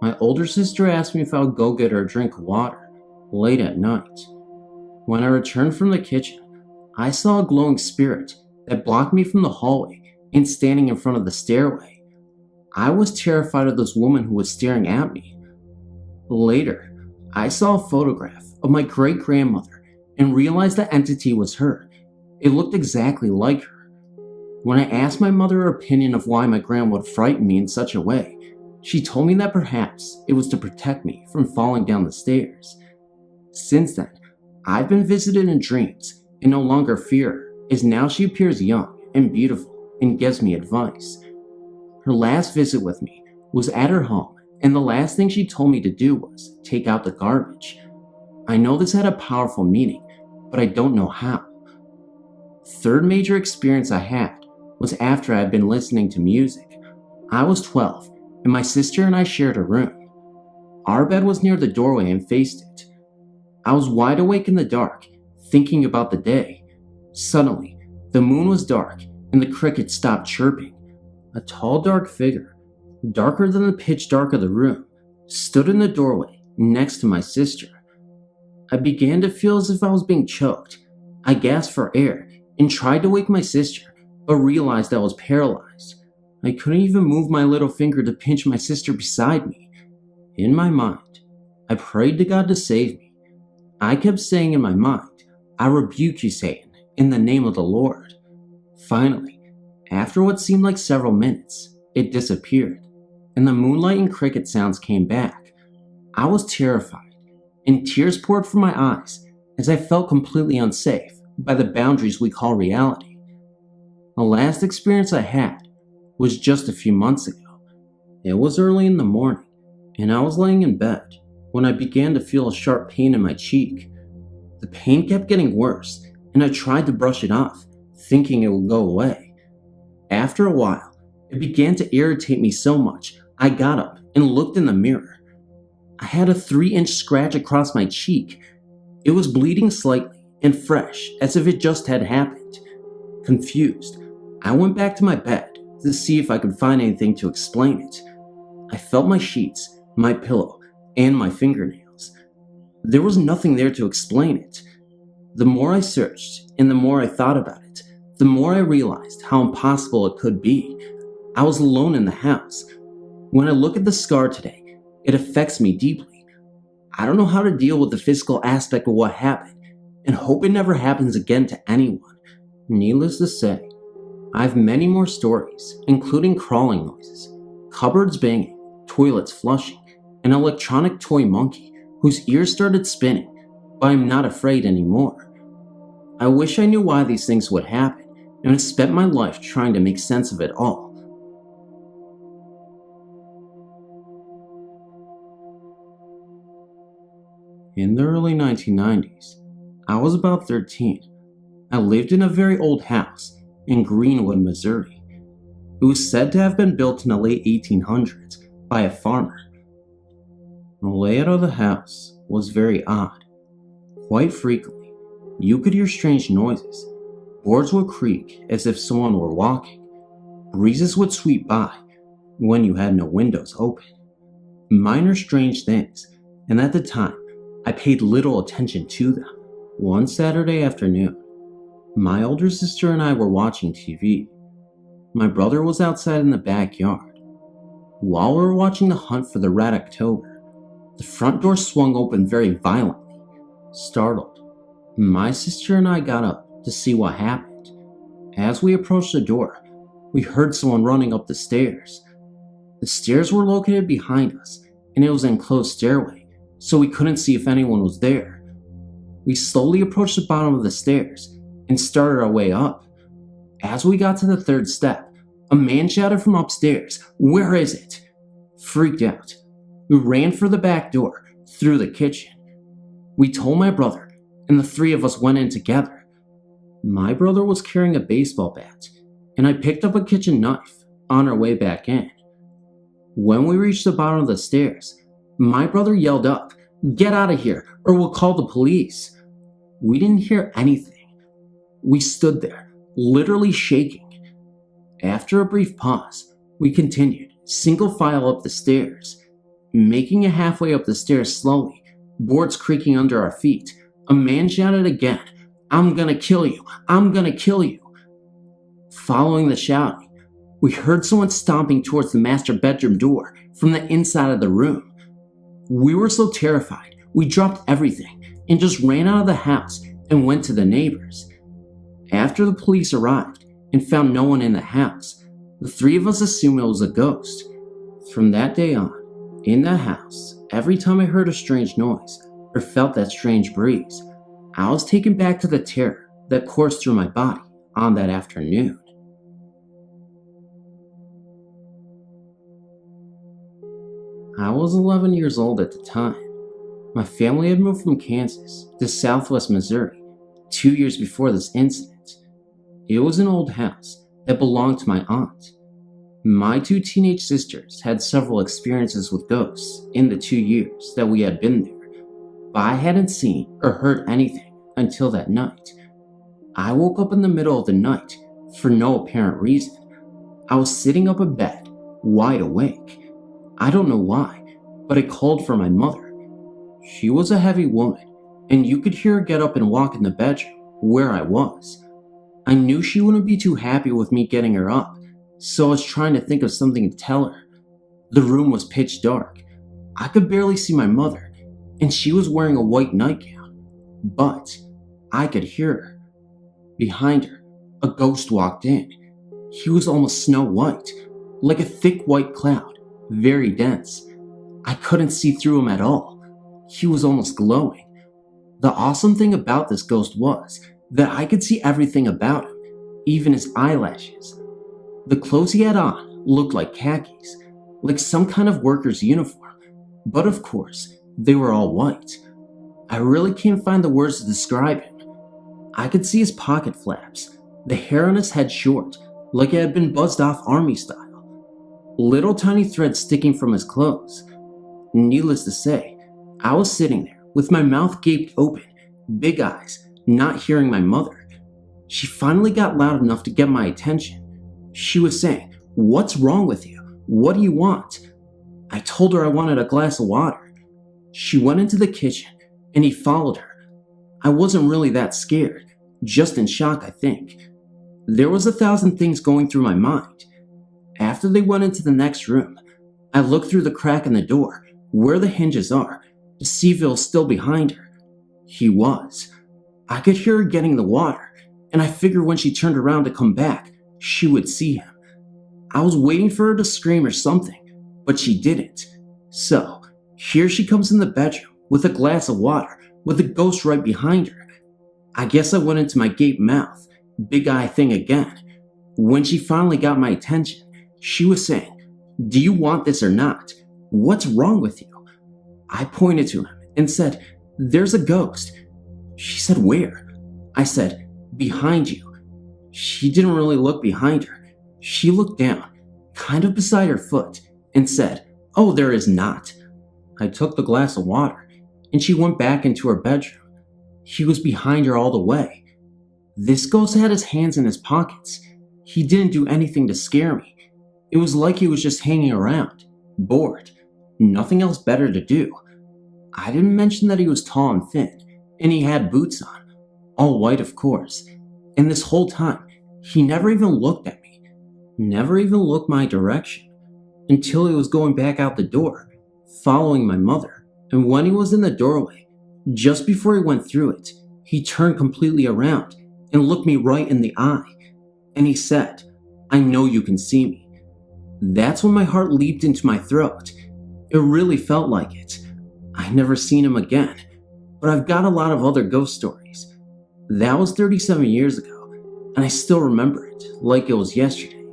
My older sister asked me if I would go get her a drink of water late at night. When I returned from the kitchen, I saw a glowing spirit that blocked me from the hallway and standing in front of the stairway. I was terrified of this woman who was staring at me. Later, I saw a photograph of my great-grandmother and realized the entity was her. It looked exactly like her. When I asked my mother her opinion of why my grandma would frighten me in such a way, she told me that perhaps it was to protect me from falling down the stairs. Since then, I've been visited in dreams and no longer fear her, as now she appears young and beautiful and gives me advice. Her last visit with me was at her home, and the last thing she told me to do was take out the garbage. I know this had a powerful meaning, but I don't know how. Third major experience I had was after I had been listening to music. I was 12, and my sister and I shared a room. Our bed was near the doorway and faced it. I was wide awake in the dark, thinking about the day. Suddenly, the moon was dark, and the crickets stopped chirping. A tall, dark figure, darker than the pitch dark of the room, stood in the doorway next to my sister. I began to feel as if I was being choked. I gasped for air and tried to wake my sister, but realized I was paralyzed. I couldn't even move my little finger to pinch my sister beside me. In my mind, I prayed to God to save me. I kept saying in my mind, "I rebuke you, Satan, in the name of the Lord." Finally, after what seemed like several minutes, it disappeared, and the moonlight and cricket sounds came back. I was terrified, and tears poured from my eyes as I felt completely unsafe by the boundaries we call reality. The last experience I had was just a few months ago. It was early in the morning, and I was laying in bed when I began to feel a sharp pain in my cheek. The pain kept getting worse, and I tried to brush it off, thinking it would go away. After a while, it began to irritate me so much, I got up and looked in the mirror. I had a 3-inch scratch across my cheek. It was bleeding slightly and fresh, as if it just had happened. Confused, I went back to my bed to see if I could find anything to explain it. I felt my sheets, my pillow, and my fingernails. There was nothing there to explain it. The more I searched and the more I thought about it, the more I realized how impossible it could be. I was alone in the house. When I look at the scar today, it affects me deeply. I don't know how to deal with the physical aspect of what happened, and hope it never happens again to anyone. Needless to say, I have many more stories, including crawling noises, cupboards banging, toilets flushing, an electronic toy monkey whose ears started spinning, but I'm not afraid anymore. I wish I knew why these things would happen, and have spent my life trying to make sense of it all. In the early 1990s, I was about 13. I lived in a very old house in Greenwood, Missouri. It was said to have been built in the late 1800s by a farmer. The layout of the house was very odd. Quite frequently, you could hear strange noises. Boards would creak as if someone were walking. Breezes would sweep by when you had no windows open. Minor strange things, and at the time, I paid little attention to them. One Saturday afternoon, my older sister and I were watching TV. My brother was outside in the backyard. While we were watching the hunt for the Red October, the front door swung open very violently. Startled, my sister and I got up to see what happened. As we approached the door, we heard someone running up the stairs. The stairs were located behind us, and it was an enclosed stairway, so we couldn't see if anyone was there. We slowly approached the bottom of the stairs and started our way up. As we got to the 3rd step, a man shouted from upstairs, "Where is it?" Freaked out, we ran for the back door, through the kitchen. We told my brother, and the 3 of us went in together. My brother was carrying a baseball bat, and I picked up a kitchen knife on our way back in. When we reached the bottom of the stairs, my brother yelled up, "Get out of here, or we'll call the police." We didn't hear anything. We stood there, literally shaking. After a brief pause, we continued, single file up the stairs. Making it halfway up the stairs slowly, boards creaking under our feet, a man shouted again, "I'm gonna kill you, I'm gonna kill you." Following the shouting, we heard someone stomping towards the master bedroom door from the inside of the room. We were so terrified, we dropped everything and just ran out of the house and went to the neighbors. After the police arrived and found no one in the house, the 3 of us assumed it was a ghost. From that day on, in that house, every time I heard a strange noise or felt that strange breeze, I was taken back to the terror that coursed through my body on that afternoon. I was 11 years old at the time. My family had moved from Kansas to southwest Missouri 2 years before this incident. It was an old house that belonged to my aunt. My 2 teenage sisters had several experiences with ghosts in the 2 years that we had been there, but I hadn't seen or heard anything until that night. I woke up in the middle of the night for no apparent reason. I was sitting up in bed, wide awake. I don't know why, but I called for my mother. She was a heavy woman, and you could hear her get up and walk in the bedroom where I was. I knew she wouldn't be too happy with me getting her up, so I was trying to think of something to tell her. The room was pitch dark. I could barely see my mother, and she was wearing a white nightgown, but I could hear her. Behind her, a ghost walked in. He was almost snow white, like a thick white cloud. Very dense. I couldn't see through him at all. He was almost glowing. The awesome thing about this ghost was that I could see everything about him, even his eyelashes. The clothes he had on looked like khakis, like some kind of worker's uniform, but of course, they were all white. I really can't find the words to describe him. I could see his pocket flaps, the hair on his head short, like it had been buzzed off army style, little tiny threads sticking from his clothes. Needless to say, I was sitting there with my mouth gaped open, big eyes, not hearing my mother. She finally got loud enough to get my attention. She was saying, "What's wrong with you? What do you want?" I told her I wanted a glass of water. She went into the kitchen, and he followed her. I wasn't really that scared, just in shock, I think. There was 1,000 things going through my mind. After they went into the next room, I looked through the crack in the door, where the hinges are, to see if he was still behind her. He was. I could hear her getting the water, and I figured when she turned around to come back, she would see him. I was waiting for her to scream or something, but she didn't. So, here she comes in the bedroom with a glass of water, with a ghost right behind her. I guess I went into my gaped mouth, big eye thing again. When she finally got my attention, she was saying, "Do you want this or not? What's wrong with you?" I pointed to him and said, "There's a ghost." She said, "Where?" I said, "Behind you." She didn't really look behind her. She looked down, kind of beside her foot, and said, "Oh, there is not." I took the glass of water, and she went back into her bedroom. He was behind her all the way. This ghost had his hands in his pockets. He didn't do anything to scare me. It was like he was just hanging around, bored, nothing else better to do. I didn't mention that he was tall and thin, and he had boots on, all white of course, and this whole time, he never even looked at me, never even looked my direction, until he was going back out the door, following my mother, and when he was in the doorway, just before he went through it, he turned completely around and looked me right in the eye, and he said, "I know you can see me." That's when my heart leaped into my throat. It really felt like it. I never seen him again, but I've got a lot of other ghost stories. That was 37 years ago, and I still remember it like it was yesterday.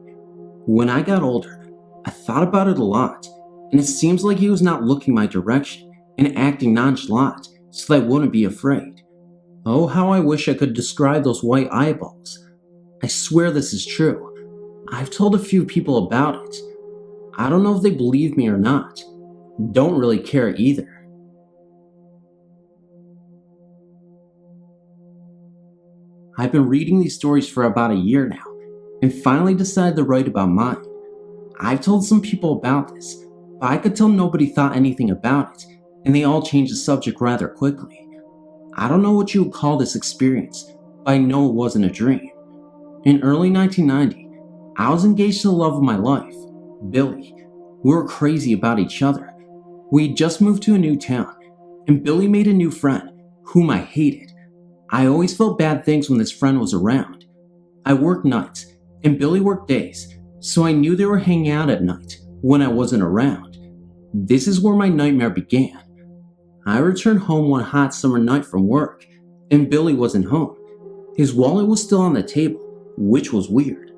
When I got older, I thought about it a lot, and it seems like he was not looking my direction and acting nonchalant so that I wouldn't be afraid. Oh, how I wish I could describe those white eyeballs. I swear this is true. I've told a few people about it. I don't know if they believe me or not. Don't really care either. I've been reading these stories for about a year now, and finally decided to write about mine. I've told some people about this, but I could tell nobody thought anything about it, and they all changed the subject rather quickly. I don't know what you would call this experience, but I know it wasn't a dream. In early 1990, I was engaged to the love of my life, Billy. We were crazy about each other. We had just moved to a new town, and Billy made a new friend, whom I hated. I always felt bad things when this friend was around. I worked nights, and Billy worked days, so I knew they were hanging out at night when I wasn't around. This is where my nightmare began. I returned home one hot summer night from work, and Billy wasn't home. His wallet was still on the table, which was weird.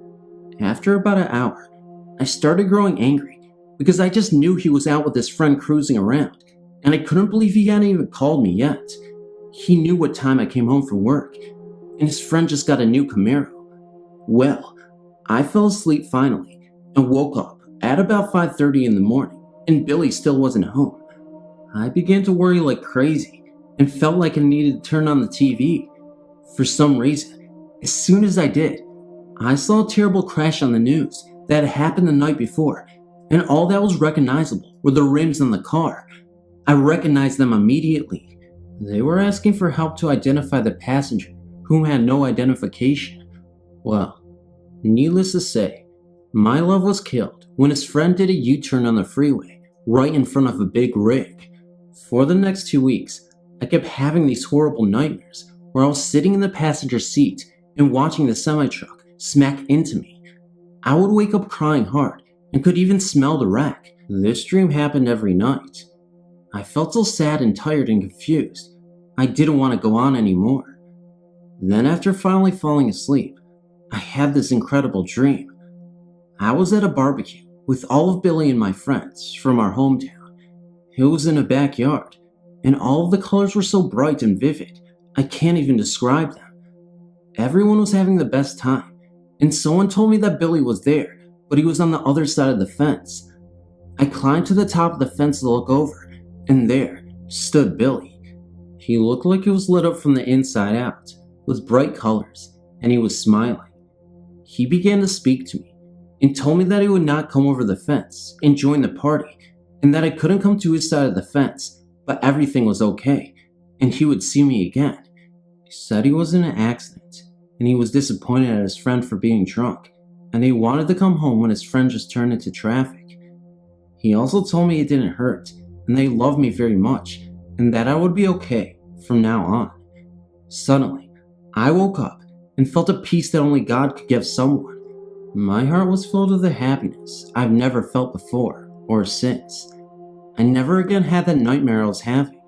After about an hour, I started growing angry because I just knew he was out with his friend cruising around, and I couldn't believe he hadn't even called me yet. He knew what time I came home from work, and his friend just got a new Camaro. Well, I fell asleep finally and woke up at about 5:30 in the morning, and Billy still wasn't home. I began to worry like crazy and felt like I needed to turn on the TV. For some reason, as soon as I did, I saw a terrible crash on the news that had happened the night before, and all that was recognizable were the rims on the car. I recognized them immediately. They were asking for help to identify the passenger, whom had no identification. Well, needless to say, my love was killed when his friend did a U-turn on the freeway, right in front of a big rig. For the next 2 weeks, I kept having these horrible nightmares where I was sitting in the passenger seat and watching the semi-truck smack into me. I would wake up crying hard and could even smell the wreck. This dream happened every night. I felt so sad and tired and confused. I didn't want to go on anymore. Then after finally falling asleep, I had this incredible dream. I was at a barbecue with all of Billy and my friends from our hometown, It was in a backyard, and all of the colors were so bright and vivid, I can't even describe them. Everyone was having the best time, and someone told me that Billy was there, but he was on the other side of the fence. I climbed to the top of the fence to look over, and there stood Billy. He looked like he was lit up from the inside out, with bright colors, and he was smiling. He began to speak to me, and told me that he would not come over the fence and join the party, and that I couldn't come to his side of the fence, but everything was okay, and he would see me again. He said he was in an accident, and he was disappointed at his friend for being drunk, and he wanted to come home when his friend just turned into traffic. He also told me it didn't hurt, and they loved me very much, and that I would be okay from now on. Suddenly, I woke up and felt a peace that only God could give someone. My heart was filled with a happiness I've never felt before or since. I never again had that nightmare I was having.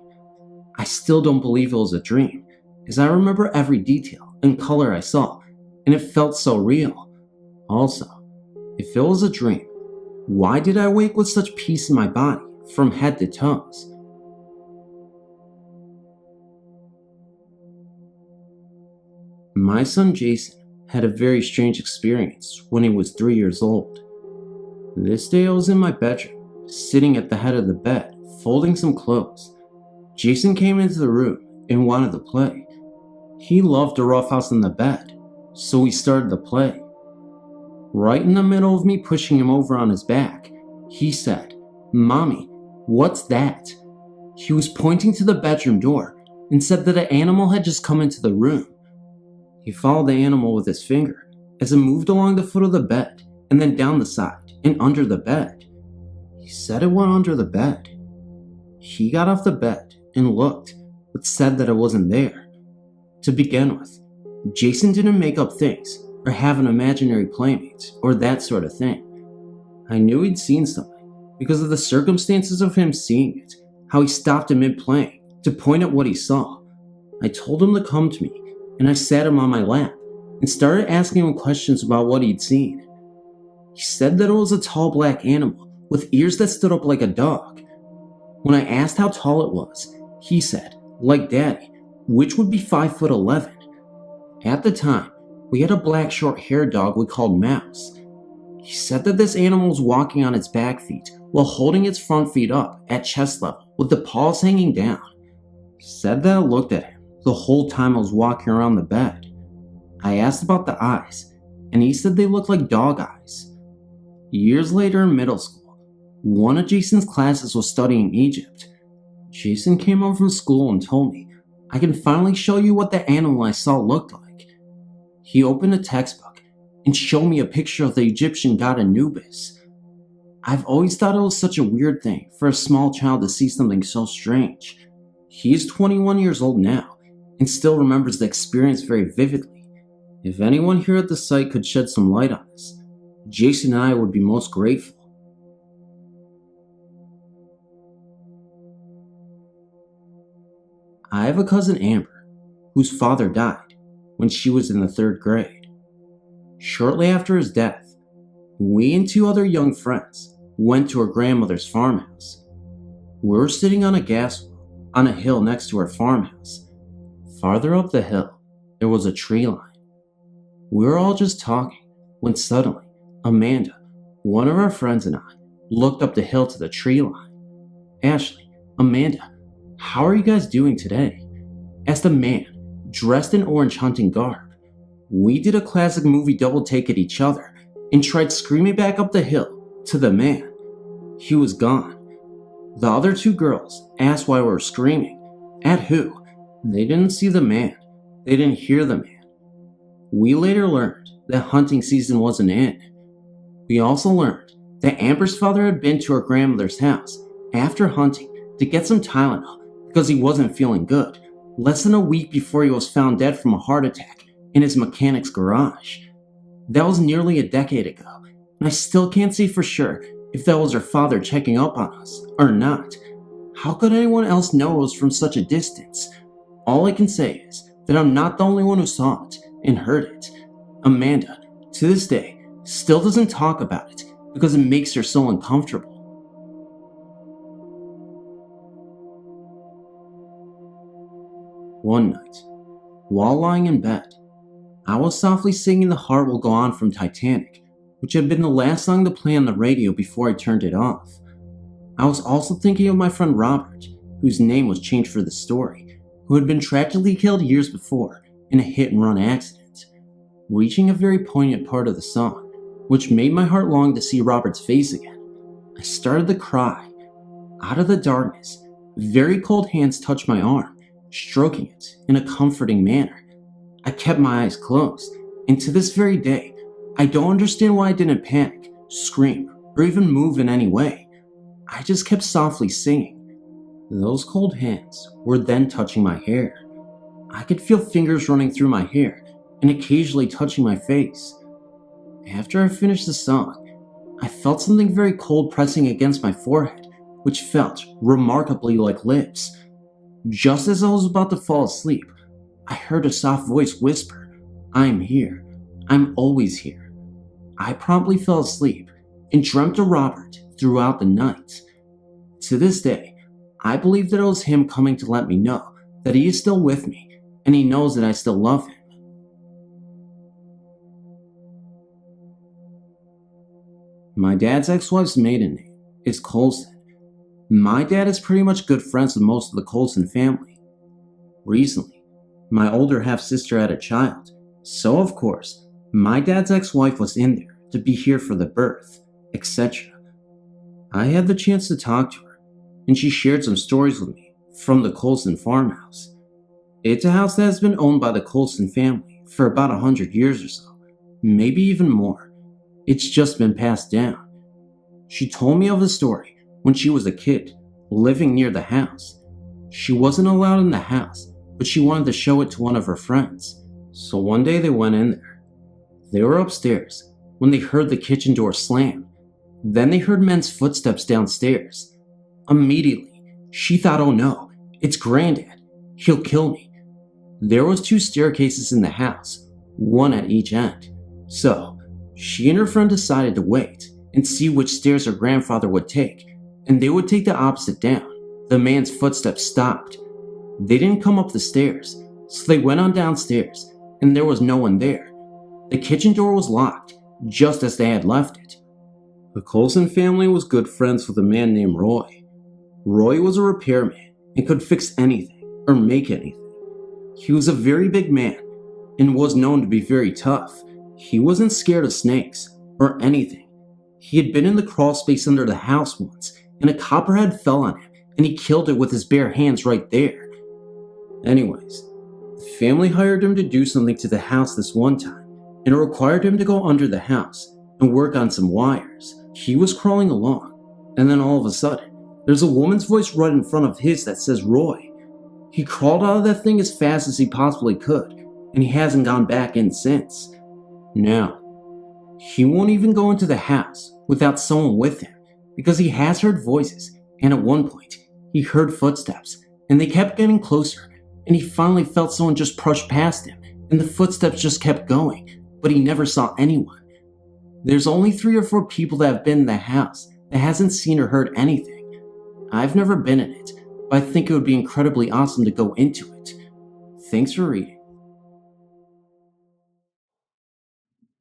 I still don't believe it was a dream, as I remember every detail and color I saw, and it felt so real. Also, if it was a dream, why did I wake with such peace in my body from head to toes? My son Jason had a very strange experience when he was 3 years old. This day I was in my bedroom, sitting at the head of the bed, folding some clothes. Jason came into the room and wanted to play. He loved to roughhouse in the bed, so we started to play. Right in the middle of me pushing him over on his back, he said, "Mommy, what's that?" He was pointing to the bedroom door and said that an animal had just come into the room. He followed the animal with his finger as it moved along the foot of the bed and then down the side and under the bed. He said it went under the bed. He got off the bed and looked, but said that it wasn't there. To begin with, Jason didn't make up things or have an imaginary playmate or that sort of thing. I knew he'd seen something because of the circumstances of him seeing it, how he stopped in mid-playing to point at what he saw. I told him to come to me, and I sat him on my lap and started asking him questions about what he'd seen. He said that it was a tall black animal with ears that stood up like a dog. When I asked how tall it was, he said, like Daddy, which would be 5'11". At the time, we had a black short-haired dog we called Mouse. He said that this animal was walking on its back feet while holding its front feet up at chest level with the paws hanging down. He said that I looked at him the whole time I was walking around the bed. I asked about the eyes, and he said they looked like dog eyes. Years later in middle school, one of Jason's classes was studying Egypt. Jason came home from school and told me, "I can finally show you what the animal I saw looked like." He opened a textbook and showed me a picture of the Egyptian god Anubis. I've always thought it was such a weird thing for a small child to see something so strange. He is 21 years old now and still remembers the experience very vividly. If anyone here at the site could shed some light on this, Jason and I would be most grateful. I have a cousin Amber, whose father died when she was in the 3rd grade. Shortly after his death, we and 2 other young friends went to her grandmother's farmhouse. We were sitting on a gas well on a hill next to her farmhouse. Farther up the hill, there was a tree line. We were all just talking when suddenly, Amanda, one of our friends, and I looked up the hill to the tree line. "Ashley, Amanda, how are you guys doing today?" asked a man dressed in orange hunting garb. We did a classic movie double take at each other and tried screaming back up the hill to the man. He was gone. The other 2 girls asked why we were screaming. At who? They didn't see the man. They didn't hear the man. We later learned that hunting season wasn't in. We also learned that Amber's father had been to her grandmother's house after hunting to get some Tylenol because he wasn't feeling good, less than a week before he was found dead from a heart attack in his mechanic's garage. That was nearly a decade ago, and I still can't say for sure if that was her father checking up on us or not. How could anyone else know it was from such a distance? All I can say is that I'm not the only one who saw it and heard it. Amanda, to this day, still doesn't talk about it because it makes her so uncomfortable. One night, while lying in bed, I was softly singing The Heart Will Go On from Titanic, which had been the last song to play on the radio before I turned it off. I was also thinking of my friend Robert, whose name was changed for the story, who had been tragically killed years before in a hit-and-run accident. Reaching a very poignant part of the song, which made my heart long to see Robert's face again, I started to cry. Out of the darkness, very cold hands touched my arm, stroking it in a comforting manner. I kept my eyes closed, and to this very day, I don't understand why I didn't panic, scream, or even move in any way. I just kept softly singing. Those cold hands were then touching my hair. I could feel fingers running through my hair and occasionally touching my face. After I finished the song, I felt something very cold pressing against my forehead, which felt remarkably like lips. Just as I was about to fall asleep, I heard a soft voice whisper, "I'm here. I'm always here." I promptly fell asleep and dreamt of Robert throughout the night. To this day, I believe that it was him coming to let me know that he is still with me and he knows that I still love him. My dad's ex-wife's maiden name is Colson. My dad is pretty much good friends with most of the Colson family. Recently, my older half-sister had a child, so of course, my dad's ex-wife was in there to be here for the birth, etc. I had the chance to talk to her, and she shared some stories with me from the Colson farmhouse. It's a house that has been owned by the Colson family for about 100 years or so, maybe even more. It's just been passed down. She told me of the story when she was a kid, living near the house. She wasn't allowed in the house, but she wanted to show it to one of her friends. So one day they went in there. They were upstairs when they heard the kitchen door slam. Then they heard men's footsteps downstairs. Immediately, she thought, "Oh no, it's Granddad. He'll kill me." There was 2 staircases in the house, one at each end. So, she and her friend decided to wait and see which stairs her grandfather would take, and they would take the opposite down. The man's footsteps stopped. They didn't come up the stairs, so they went on downstairs, and there was no one there. The kitchen door was locked, just as they had left it. The Colson family was good friends with a man named Roy. Roy was a repairman and could fix anything or make anything. He was a very big man and was known to be very tough. He wasn't scared of snakes or anything. He had been in the crawl space under the house once, and a copperhead fell on him, and he killed it with his bare hands right there. Anyways, the family hired him to do something to the house this one time, and it required him to go under the house and work on some wires. He was crawling along, and then all of a sudden, there's a woman's voice right in front of his that says Roy. He crawled out of that thing as fast as he possibly could, and he hasn't gone back in since. Now, he won't even go into the house without someone with him, because he has heard voices, and at one point, he heard footsteps, and they kept getting closer, and he finally felt someone just brush past him, and the footsteps just kept going, but he never saw anyone. There's only 3 or 4 people that have been in the house that hasn't seen or heard anything. I've never been in it, but I think it would be incredibly awesome to go into it. Thanks for reading.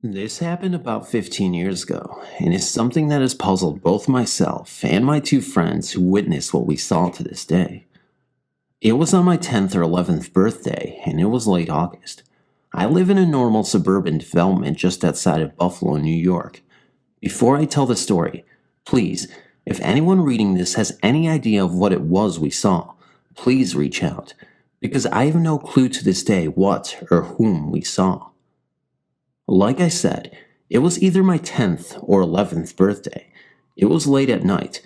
This happened about 15 years ago, and is something that has puzzled both myself and my 2 friends who witnessed what we saw to this day. It was on my 10th or 11th birthday, and it was late August. I live in a normal suburban development just outside of Buffalo, New York. Before I tell the story, please, if anyone reading this has any idea of what it was we saw, please reach out, because I have no clue to this day what or whom we saw. Like I said, it was either my 10th or 11th birthday. It was late at night,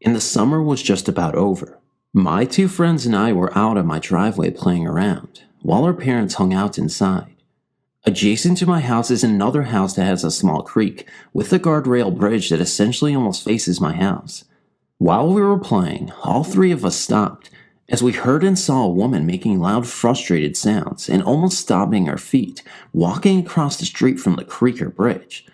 and the summer was just about over. My 2 friends and I were out on my driveway playing around, while our parents hung out inside. Adjacent to my house is another house that has a small creek, with a guardrail bridge that essentially almost faces my house. While we were playing, all 3 of us stopped, as we heard and saw a woman making loud, frustrated sounds and almost stomping her feet, walking across the street from the creek or bridge.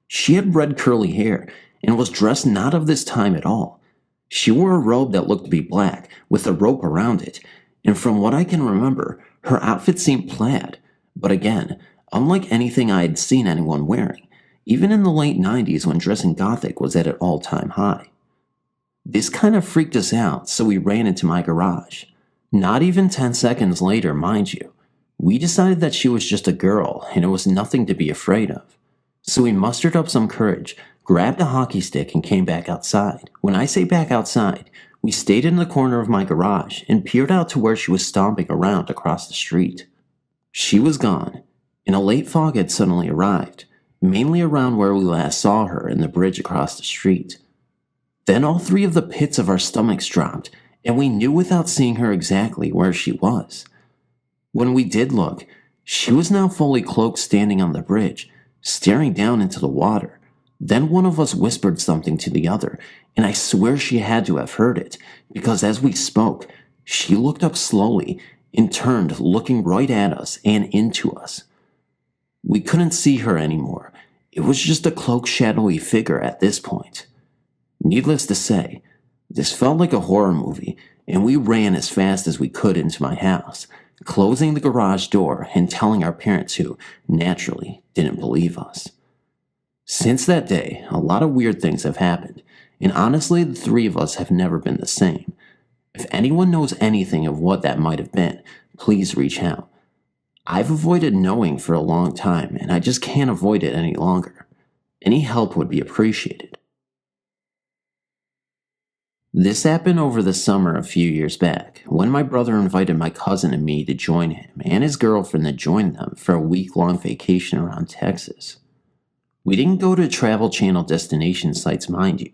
She had red curly hair and was dressed not of this time at all. She wore a robe that looked to be black, with a rope around it, and from what I can remember, Her outfit seemed plaid, but again, unlike anything I had seen anyone wearing, even in the late 90s when dressing gothic was at an all-time high. This kind of freaked us out, so we ran into my garage. Not even 10 seconds later, mind you. We decided that she was just a girl, and it was nothing to be afraid of. So we mustered up some courage, grabbed a hockey stick, and came back outside. When I say back outside, we stayed in the corner of my garage and peered out to where she was stomping around across the street. She was gone, and a late fog had suddenly arrived, mainly around where we last saw her in the bridge across the street. Then all three of the pits of our stomachs dropped, and we knew without seeing her exactly where she was. When we did look, she was now fully cloaked standing on the bridge, staring down into the water. Then one of us whispered something to the other, and I swear she had to have heard it, because as we spoke, she looked up slowly and turned, looking right at us and into us. We couldn't see her anymore. It was just a cloaked, shadowy figure at this point. Needless to say, this felt like a horror movie, and we ran as fast as we could into my house, closing the garage door and telling our parents who, naturally, didn't believe us. Since that day, a lot of weird things have happened, and honestly, the three of us have never been the same. If anyone knows anything of what that might have been, please reach out. I've avoided knowing for a long time, and I just can't avoid it any longer. Any help would be appreciated. This happened over the summer a few years back, when my brother invited my cousin and me to join him and his girlfriend to join them for a week-long vacation around Texas. We didn't go to Travel Channel destination sites, mind you.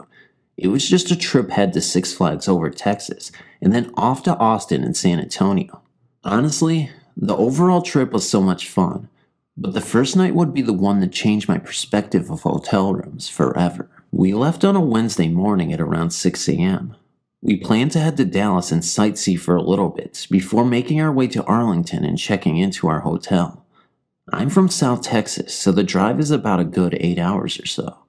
It was just a trip head to Six Flags over Texas, and then off to Austin and San Antonio. Honestly, the overall trip was so much fun, but the first night would be the one that changed my perspective of hotel rooms forever. We left on a Wednesday morning at around 6 a.m. We planned to head to Dallas and sightsee for a little bit before making our way to Arlington and checking into our hotel. I'm from South Texas, so the drive is about a good 8 hours or so.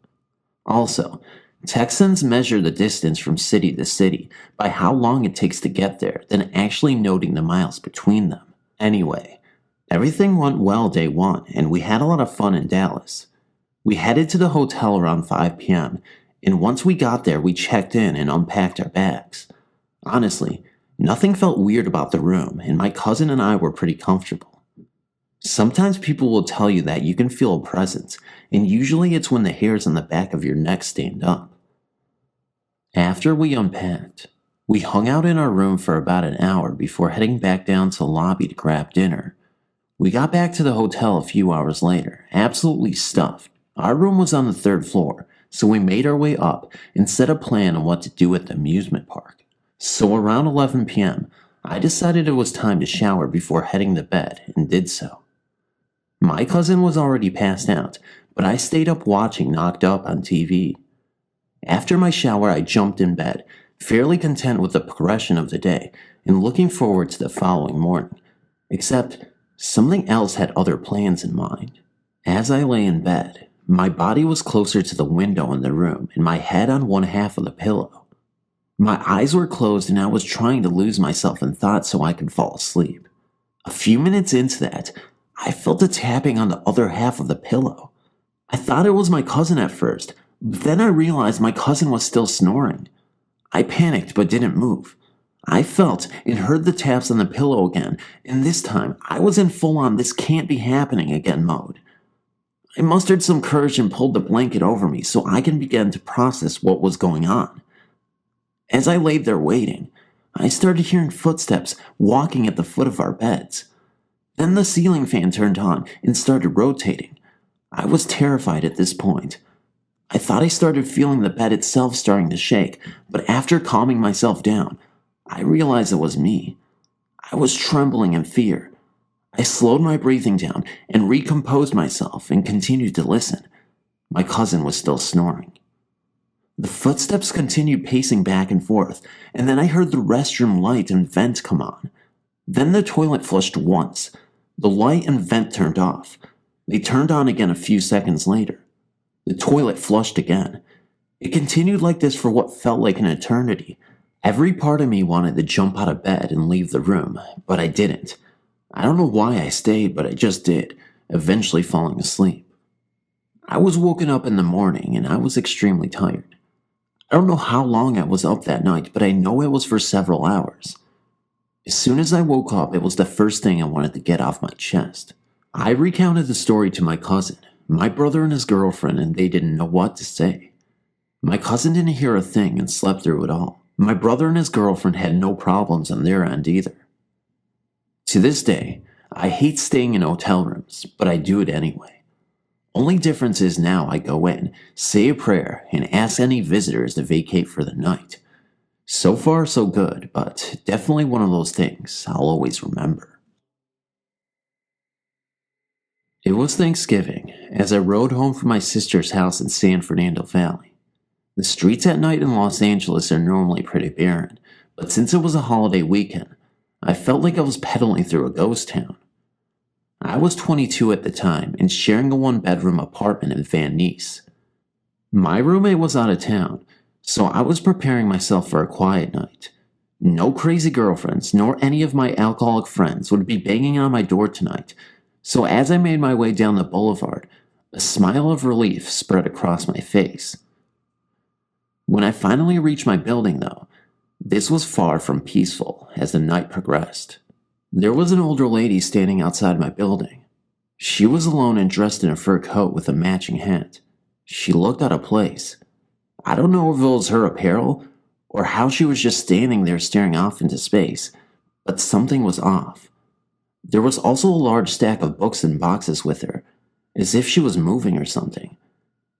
Also, Texans measure the distance from city to city by how long it takes to get there than actually noting the miles between them. Anyway, everything went well day one, and we had a lot of fun in Dallas. We headed to the hotel around 5 p.m., and once we got there, we checked in and unpacked our bags. Honestly, nothing felt weird about the room, and my cousin and I were pretty comfortable. Sometimes people will tell you that you can feel a presence, and usually it's when the hairs on the back of your neck stand up. After we unpacked, we hung out in our room for about an hour before heading back down to the lobby to grab dinner. We got back to the hotel a few hours later, absolutely stuffed. Our room was on the 3rd floor, so we made our way up and set a plan on what to do at the amusement park. So around 11 p.m., I decided it was time to shower before heading to bed and did so. My cousin was already passed out, but I stayed up watching Knocked Up on TV. After my shower, I jumped in bed, fairly content with the progression of the day and looking forward to the following morning. Except, something else had other plans in mind. As I lay in bed, my body was closer to the window in the room and my head on one half of the pillow. My eyes were closed and I was trying to lose myself in thought so I could fall asleep. A few minutes into that, I felt a tapping on the other half of the pillow. I thought it was my cousin at first, but then I realized my cousin was still snoring. I panicked but didn't move. I felt and heard the taps on the pillow again, and this time I was in full-on "this can't be happening again" mode. I mustered some courage and pulled the blanket over me so I can begin to process what was going on. As I laid there waiting, I started hearing footsteps walking at the foot of our beds. Then the ceiling fan turned on and started rotating. I was terrified at this point. I thought I started feeling the bed itself starting to shake, but after calming myself down, I realized it was me. I was trembling in fear. I slowed my breathing down and recomposed myself and continued to listen. My cousin was still snoring. The footsteps continued pacing back and forth, and then I heard the restroom light and vent come on. Then the toilet flushed once. The light and vent turned off. They turned on again a few seconds later. The toilet flushed again. It continued like this for what felt like an eternity. Every part of me wanted to jump out of bed and leave the room, but I didn't. I don't know why I stayed, but I just did, eventually falling asleep. I was woken up in the morning and I was extremely tired. I don't know how long I was up that night, but I know it was for several hours. As soon as I woke up, it was the first thing I wanted to get off my chest. I recounted the story to my cousin, my brother and his girlfriend, and they didn't know what to say. My cousin didn't hear a thing and slept through it all. My brother and his girlfriend had no problems on their end either. To this day, I hate staying in hotel rooms, but I do it anyway. Only difference is now I go in, say a prayer, and ask any visitors to vacate for the night. So far, so good, but definitely one of those things I'll always remember. It was Thanksgiving, as I rode home from my sister's house in San Fernando Valley. The streets at night in Los Angeles are normally pretty barren, but since it was a holiday weekend, I felt like I was pedaling through a ghost town. I was 22 at the time and sharing a one-bedroom apartment in Van Nuys. My roommate was out of town, so I was preparing myself for a quiet night. No crazy girlfriends, nor any of my alcoholic friends would be banging on my door tonight, so as I made my way down the boulevard, a smile of relief spread across my face. When I finally reached my building, though, this was far from peaceful as the night progressed. There was an older lady standing outside my building. She was alone and dressed in a fur coat with a matching hat. She looked out of place. I don't know if it was her apparel or how she was just standing there staring off into space, but something was off. There was also a large stack of books and boxes with her, as if she was moving or something.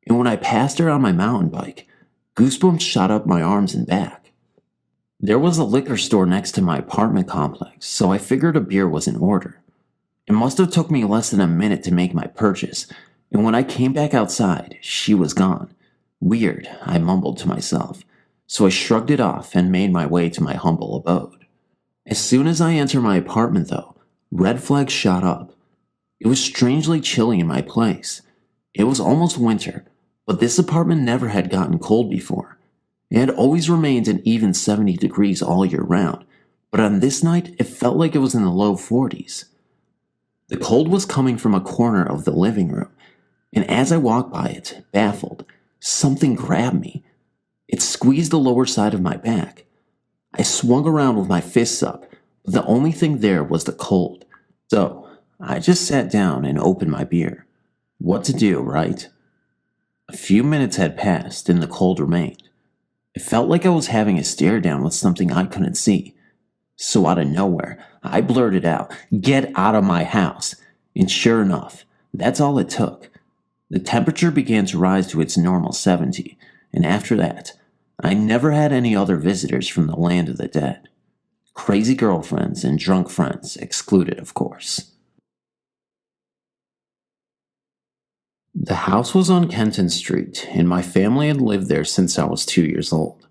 And when I passed her on my mountain bike, goosebumps shot up my arms and back. There was a liquor store next to my apartment complex, so I figured a beer was in order. It must have took me less than a minute to make my purchase, and when I came back outside, she was gone. Weird, I mumbled to myself, so I shrugged it off and made my way to my humble abode. As soon as I entered my apartment, though, red flags shot up. It was strangely chilly in my place. It was almost winter, but this apartment never had gotten cold before. It had always remained an even 70 degrees all year round, but on this night it felt like it was in the low 40s. The cold was coming from a corner of the living room, and as I walked by it, baffled, something grabbed me. It squeezed the lower side of my back. I swung around with my fists up, but the only thing there was the cold. So, I just sat down and opened my beer. What to do, right? A few minutes had passed and the cold remained. It felt like I was having a stare down with something I couldn't see. So out of nowhere, I blurted out, "Get out of my house!" And sure enough, that's all it took. The temperature began to rise to its normal 70, and after that, I never had any other visitors from the land of the dead. Crazy girlfriends and drunk friends excluded, of course. The house was on Kenton Street, and my family had lived there since I was 2 years old.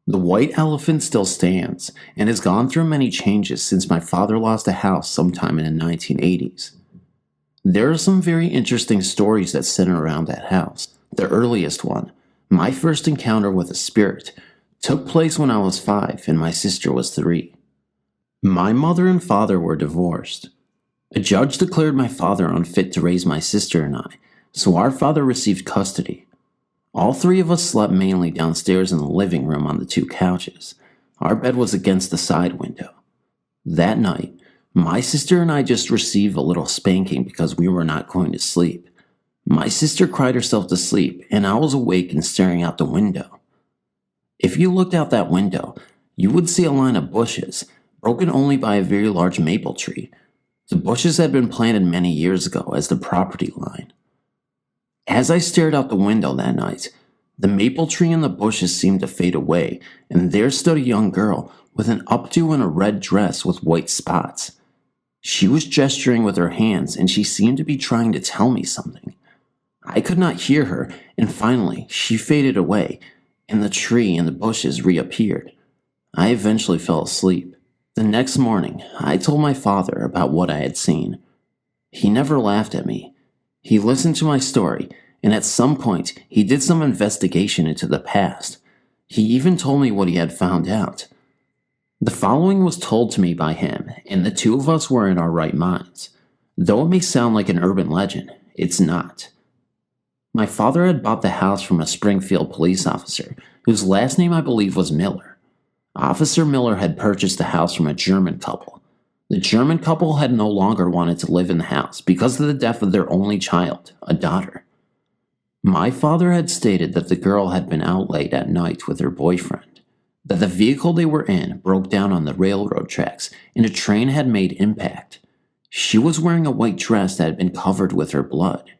The white elephant still stands, and has gone through many changes since my father lost a house sometime in the 1980s. There are some very interesting stories that center around that house. The earliest one, my first encounter with a spirit, took place when I was 5 and my sister was 3. My mother and father were divorced. A judge declared my father unfit to raise my sister and I, so our father received custody. All 3 of us slept mainly downstairs in the living room on the 2 couches. Our bed was against the side window. That night, my sister and I just received a little spanking because we were not going to sleep. My sister cried herself to sleep, and I was awake and staring out the window. If you looked out that window, you would see a line of bushes, broken only by a very large maple tree. The bushes had been planted many years ago as the property line. As I stared out the window that night, the maple tree and the bushes seemed to fade away, and there stood a young girl with an updo and a red dress with white spots. She was gesturing with her hands, and she seemed to be trying to tell me something. I could not hear her, and finally she faded away, and the tree and the bushes reappeared. I eventually fell asleep. The next morning, I told my father about what I had seen. He never laughed at me. He listened to my story, and at some point, he did some investigation into the past. He even told me what he had found out. The following was told to me by him, and the two of us were in our right minds. Though it may sound like an urban legend, it's not. My father had bought the house from a Springfield police officer, whose last name I believe was Miller. Officer Miller had purchased the house from a German couple. The German couple had no longer wanted to live in the house because of the death of their only child, a daughter. My father had stated that the girl had been out late at night with her boyfriend, that the vehicle they were in broke down on the railroad tracks and a train had made impact. She was wearing a white dress that had been covered with her blood.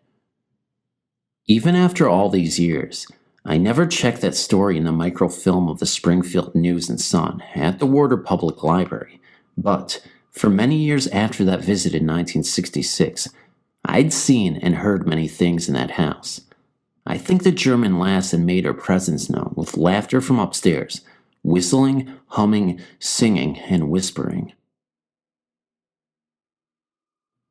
Even after all these years, I never checked that story in the microfilm of the Springfield News and Sun at the Warder Public Library, but for many years after that visit in 1966, I'd seen and heard many things in that house. I think the German lass had made her presence known with laughter from upstairs, whistling, humming, singing, and whispering.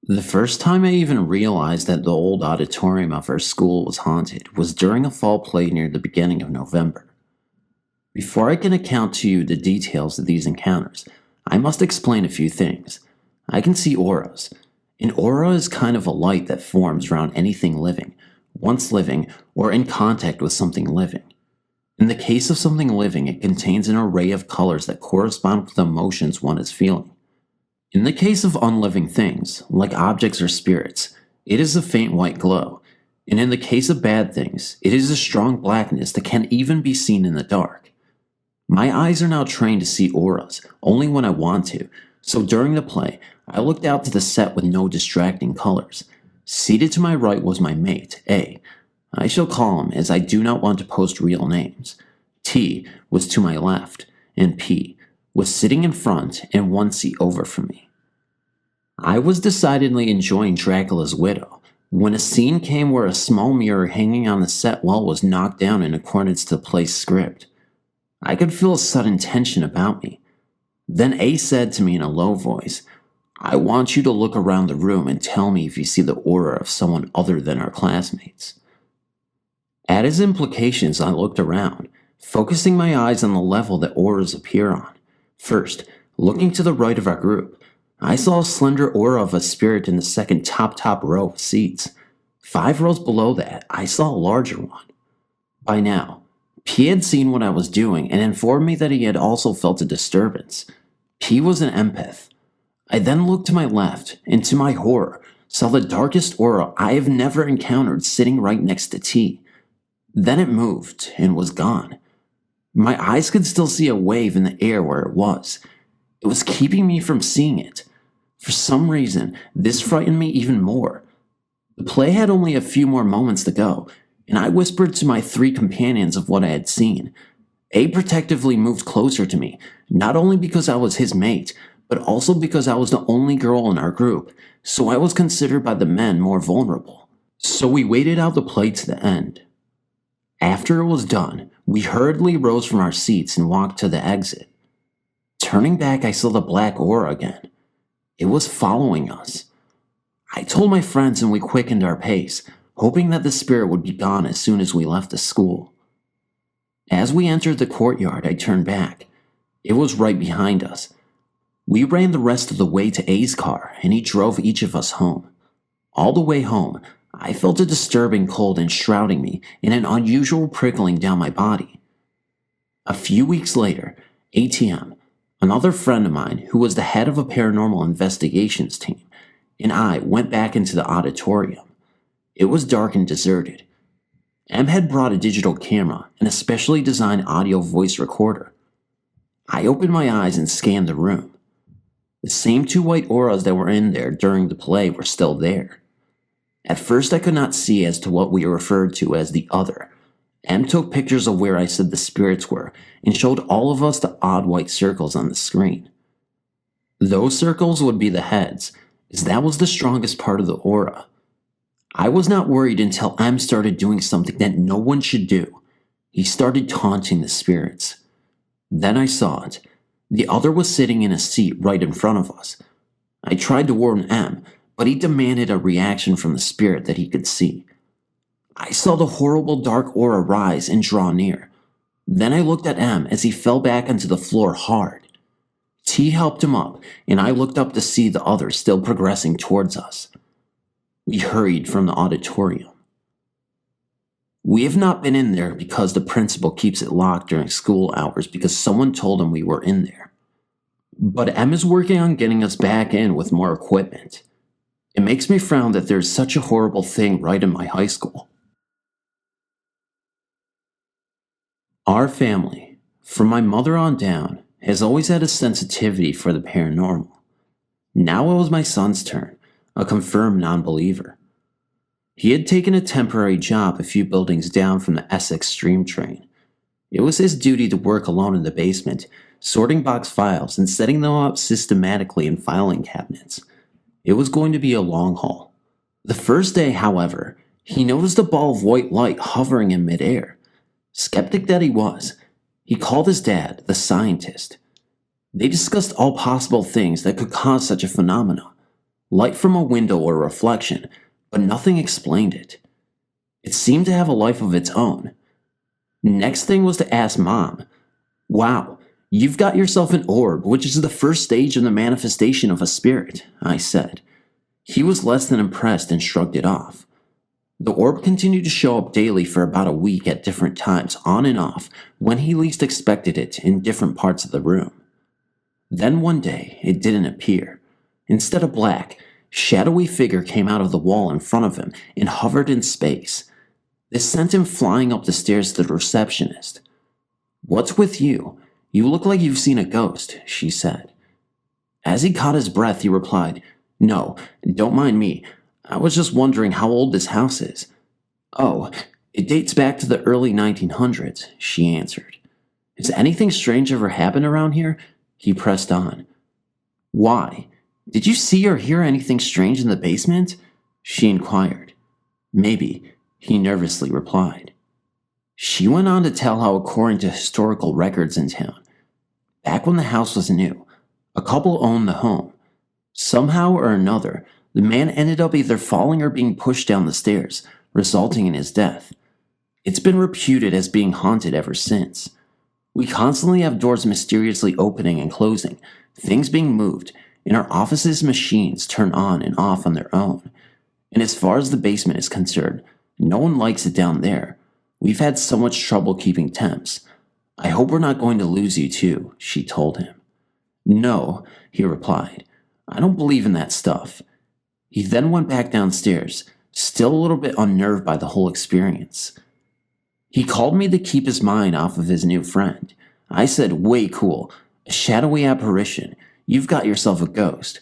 The first time I even realized that the old auditorium of our school was haunted was during a fall play near the beginning of November. Before I can account to you the details of these encounters, I must explain a few things. I can see auras. An aura is kind of a light that forms around anything living, once living, or in contact with something living. In the case of something living, it contains an array of colors that correspond with the emotions one is feeling. In the case of unliving things, like objects or spirits, it is a faint white glow, and in the case of bad things, it is a strong blackness that can't even be seen in the dark. My eyes are now trained to see auras, only when I want to, so during the play, I looked out to the set with no distracting colors. Seated to my right was my mate, A. I shall call him as I do not want to post real names. T was to my left, and P was sitting in front and one seat over from me. I was decidedly enjoying Dracula's Widow when a scene came where a small mirror hanging on the set wall was knocked down in accordance to the play's script. I could feel a sudden tension about me. Then A said to me in a low voice, "I want you to look around the room and tell me if you see the aura of someone other than our classmates." At his implications, I looked around, focusing my eyes on the level that auras appear on. First, looking to the right of our group, I saw a slender aura of a spirit in the second top row of seats. 5 rows below that, I saw a larger one. By now, P had seen what I was doing and informed me that he had also felt a disturbance. P was an empath. I then looked to my left, and to my horror, saw the darkest aura I have never encountered sitting right next to T. Then it moved and was gone. My eyes could still see a wave in the air where it was. It was keeping me from seeing it. For some reason, this frightened me even more. The play had only a few more moments to go, and I whispered to my 3 companions of what I had seen. A protectively moved closer to me, not only because I was his mate, but also because I was the only girl in our group, so I was considered by the men more vulnerable. So we waited out the play to the end. After it was done, we hurriedly rose from our seats and walked to the exit. Turning back, I saw the black aura again. It was following us. I told my friends and we quickened our pace, hoping that the spirit would be gone as soon as we left the school. As we entered the courtyard, I turned back. It was right behind us. We ran the rest of the way to A's car, and he drove each of us home. All the way home, I felt a disturbing cold enshrouding me and an unusual prickling down my body. A few weeks later, ATM, another friend of mine who was the head of a paranormal investigations team, and I went back into the auditorium. It was dark and deserted. M had brought a digital camera and a specially designed audio voice recorder. I opened my eyes and scanned the room. The same 2 white auras that were in there during the play were still there. At first I could not see as to what we referred to as the other. M took pictures of where I said the spirits were and showed all of us the odd white circles on the screen. Those circles would be the heads, as that was the strongest part of the aura. I was not worried until M started doing something that no one should do. He started taunting the spirits. Then I saw it. The other was sitting in a seat right in front of us. I tried to warn M, but he demanded a reaction from the spirit that he could see. I saw the horrible dark aura rise and draw near. Then I looked at M as he fell back onto the floor hard. T helped him up, and I looked up to see the others still progressing towards us. We hurried from the auditorium. We have not been in there because the principal keeps it locked during school hours because someone told him we were in there. But M is working on getting us back in with more equipment. It makes me frown that there's such a horrible thing right in my high school. Our family, from my mother on down, has always had a sensitivity for the paranormal. Now it was my son's turn, a confirmed non-believer. He had taken a temporary job a few buildings down from the Essex Stream train. It was his duty to work alone in the basement, sorting box files and setting them up systematically in filing cabinets. It was going to be a long haul. The first day, however, he noticed a ball of white light hovering in midair. Skeptic that he was, he called his dad, the scientist. They discussed all possible things that could cause such a phenomenon. Light from a window or reflection, but nothing explained it. It seemed to have a life of its own. Next thing was to ask Mom, "Wow, you've got yourself an orb, which is the first stage in the manifestation of a spirit," I said. He was less than impressed and shrugged it off. The orb continued to show up daily for about a week at different times, on and off, when he least expected it, in different parts of the room. Then one day, it didn't appear. Instead of black, shadowy figure came out of the wall in front of him and hovered in space. This sent him flying up the stairs to the receptionist. "What's with you? You look like you've seen a ghost," she said. As he caught his breath, he replied, "No, don't mind me. I was just wondering how old this house is." "Oh, it dates back to the early 1900s, she answered. "Has anything strange ever happened around here?" He pressed on. "Why? Did you see or hear anything strange in the basement?" she inquired. "Maybe," he nervously replied. She went on to tell how, according to historical records in town, back when the house was new, a couple owned the home. Somehow or another, the man ended up either falling or being pushed down the stairs, resulting in his death. It's been reputed as being haunted ever since. We constantly have doors mysteriously opening and closing, things being moved, and our office's machines turn on and off on their own. And as far as the basement is concerned, no one likes it down there. We've had so much trouble keeping temps. I hope we're not going to lose you too," she told him. "No," he replied. "I don't believe in that stuff." He then went back downstairs, still a little bit unnerved by the whole experience. He called me to keep his mind off of his new friend. I said, "Way cool. A shadowy apparition. You've got yourself a ghost."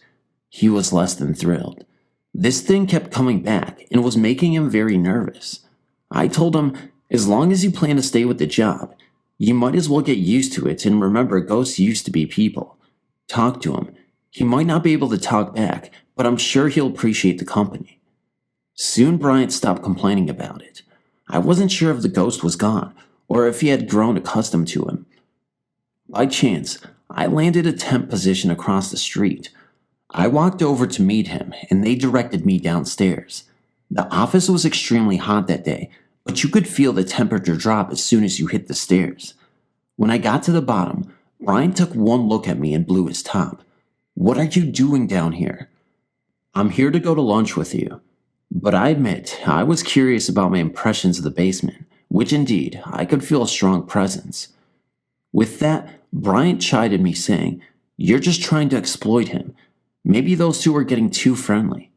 He was less than thrilled. This thing kept coming back and was making him very nervous. I told him, "As long as you plan to stay with the job, you might as well get used to it and remember ghosts used to be people. Talk to him. He might not be able to talk back, but I'm sure he'll appreciate the company." Soon Bryant stopped complaining about it. I wasn't sure if the ghost was gone, or if he had grown accustomed to him. By chance, I landed a temp position across the street. I walked over to meet him, and they directed me downstairs. The office was extremely hot that day, but you could feel the temperature drop as soon as you hit the stairs. When I got to the bottom, Bryant took one look at me and blew his top. "What are you doing down here?" "I'm here to go to lunch with you." But I admit, I was curious about my impressions of the basement, which indeed, I could feel a strong presence. With that, Bryant chided me saying, "You're just trying to exploit him. Maybe those two are getting too friendly."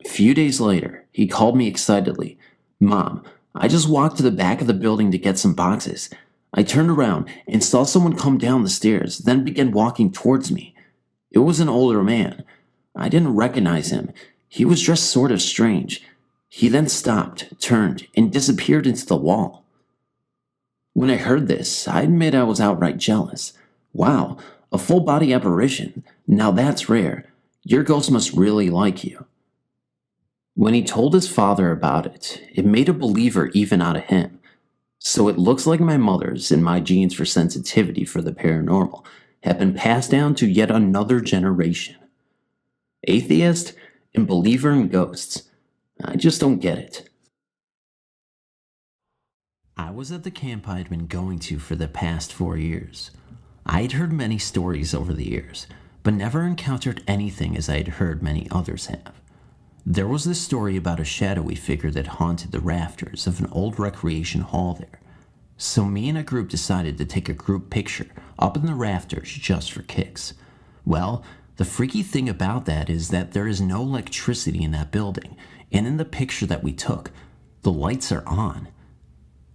A few days later, he called me excitedly, "Mom, I just walked to the back of the building to get some boxes. I turned around and saw someone come down the stairs, then began walking towards me. It was an older man. I didn't recognize him. He was dressed sort of strange. He then stopped, turned, and disappeared into the wall." When I heard this, I admit I was outright jealous. Wow, a full-body apparition. Now that's rare. Your ghost must really like you. When he told his father about it, it made a believer even out of him. So it looks like my mother's and my genes for sensitivity for the paranormal have been passed down to yet another generation. Atheist and believer in ghosts. I just don't get it. I was at the camp I had been going to for the past 4 years. I'd heard many stories over the years, but never encountered anything as I'd heard many others have. There was this story about a shadowy figure that haunted the rafters of an old recreation hall there. So me and a group decided to take a group picture up in the rafters just for kicks. Well, the freaky thing about that is that there is no electricity in that building, and in the picture that we took, the lights are on.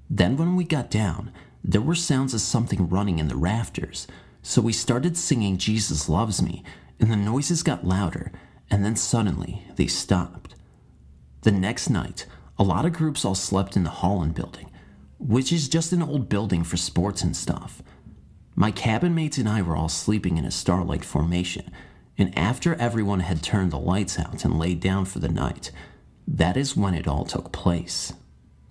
Then when we got down, there were sounds of something running in the rafters, so we started singing Jesus Loves Me, and the noises got louder, and then suddenly they stopped. The next night, a lot of groups all slept in the Holland building, which is just an old building for sports and stuff. My cabin mates and I were all sleeping in a starlight formation, and after everyone had turned the lights out and laid down for the night, that is when it all took place.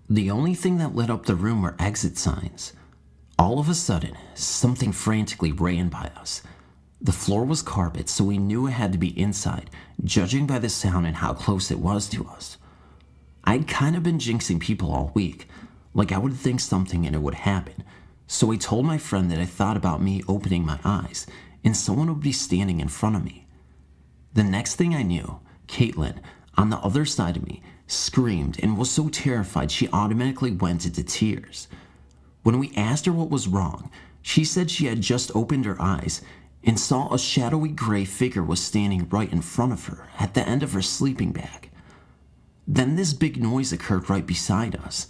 The only thing that lit up the room were exit signs. All of a sudden, something frantically ran by us. The floor was carpet, so we knew it had to be inside, judging by the sound and how close it was to us. I'd kind of been jinxing people all week, like I would think something and it would happen, so I told my friend that I thought about me opening my eyes and someone would be standing in front of me. The next thing I knew, Caitlin, on the other side of me, screamed and was so terrified she automatically went into tears. When we asked her what was wrong, she said she had just opened her eyes and saw a shadowy gray figure was standing right in front of her at the end of her sleeping bag. Then this big noise occurred right beside us.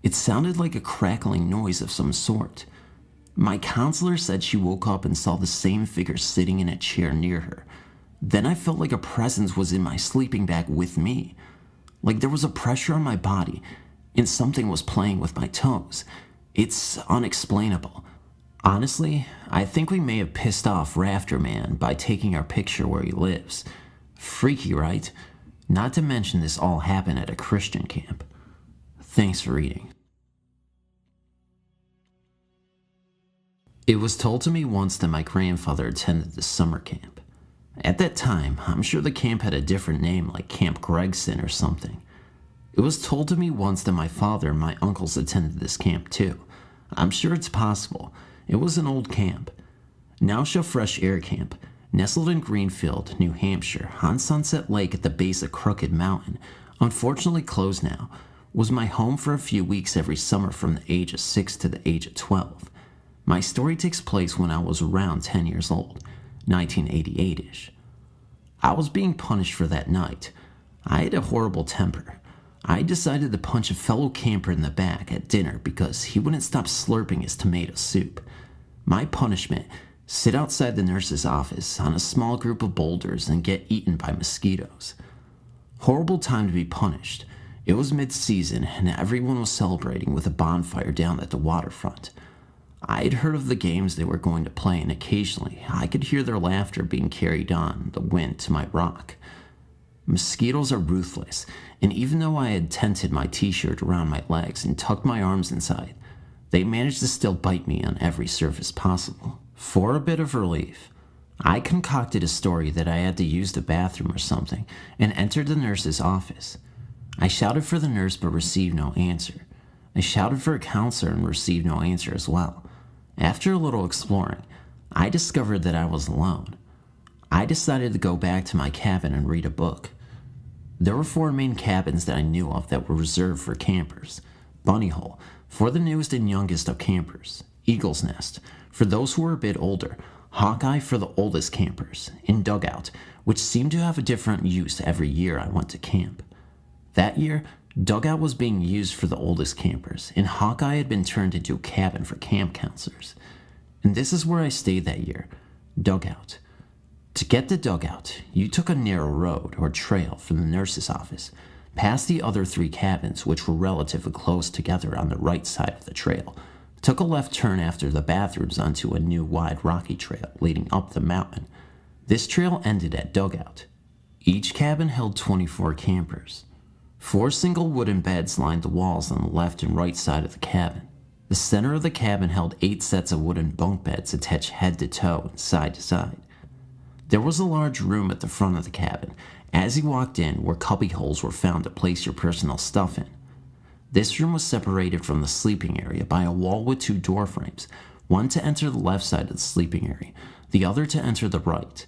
It sounded like a crackling noise of some sort. My counselor said she woke up and saw the same figure sitting in a chair near her. Then I felt like a presence was in my sleeping bag with me. Like there was a pressure on my body and something was playing with my toes. It's unexplainable. Honestly, I think we may have pissed off Rafter Man by taking our picture where he lives. Freaky, right? Not to mention this all happened at a Christian camp. Thanks for reading. It was told to me once that my grandfather attended the summer camp. At that time, I'm sure the camp had a different name like Camp Gregson or something. It was told to me once that my father and my uncles attended this camp too. I'm sure it's possible. It was an old camp. Nausea Fresh Air Camp, nestled in Greenfield, New Hampshire, on Sunset Lake at the base of Crooked Mountain, unfortunately closed now, was my home for a few weeks every summer from the age of 6 to the age of 12. My story takes place when I was around 10 years old, 1988-ish. I was being punished for that night. I had a horrible temper. I decided to punch a fellow camper in the back at dinner because he wouldn't stop slurping his tomato soup. My punishment, sit outside the nurse's office on a small group of boulders and get eaten by mosquitoes. Horrible time to be punished. It was mid-season and everyone was celebrating with a bonfire down at the waterfront. I had heard of the games they were going to play, and occasionally I could hear their laughter being carried on the wind to my rock. Mosquitoes are ruthless, and even though I had tented my t-shirt around my legs and tucked my arms inside, they managed to still bite me on every surface possible. For a bit of relief, I concocted a story that I had to use the bathroom or something and entered the nurse's office. I shouted for the nurse but received no answer. I shouted for a counselor and received no answer as well. After a little exploring, I discovered that I was alone. I decided to go back to my cabin and read a book. There were 4 main cabins that I knew of that were reserved for campers. Bunny Hole, for the newest and youngest of campers. Eagle's Nest, for those who were a bit older. Hawkeye for the oldest campers. And Dugout, which seemed to have a different use every year I went to camp. That year, Dugout was being used for the oldest campers, and Hawkeye had been turned into a cabin for camp counselors. And this is where I stayed that year, Dugout. To get to Dugout, you took a narrow road or trail from the nurse's office, past the other 3 cabins which were relatively close together on the right side of the trail, took a left turn after the bathrooms onto a new wide rocky trail leading up the mountain. This trail ended at Dugout. Each cabin held 24 campers. 4 single wooden beds lined the walls on the left and right side of the cabin. The center of the cabin held 8 sets of wooden bunk beds attached head to toe and side to side. There was a large room at the front of the cabin, as you walked in, where cubby holes were found to place your personal stuff in. This room was separated from the sleeping area by a wall with 2 door frames, one to enter the left side of the sleeping area, the other to enter the right.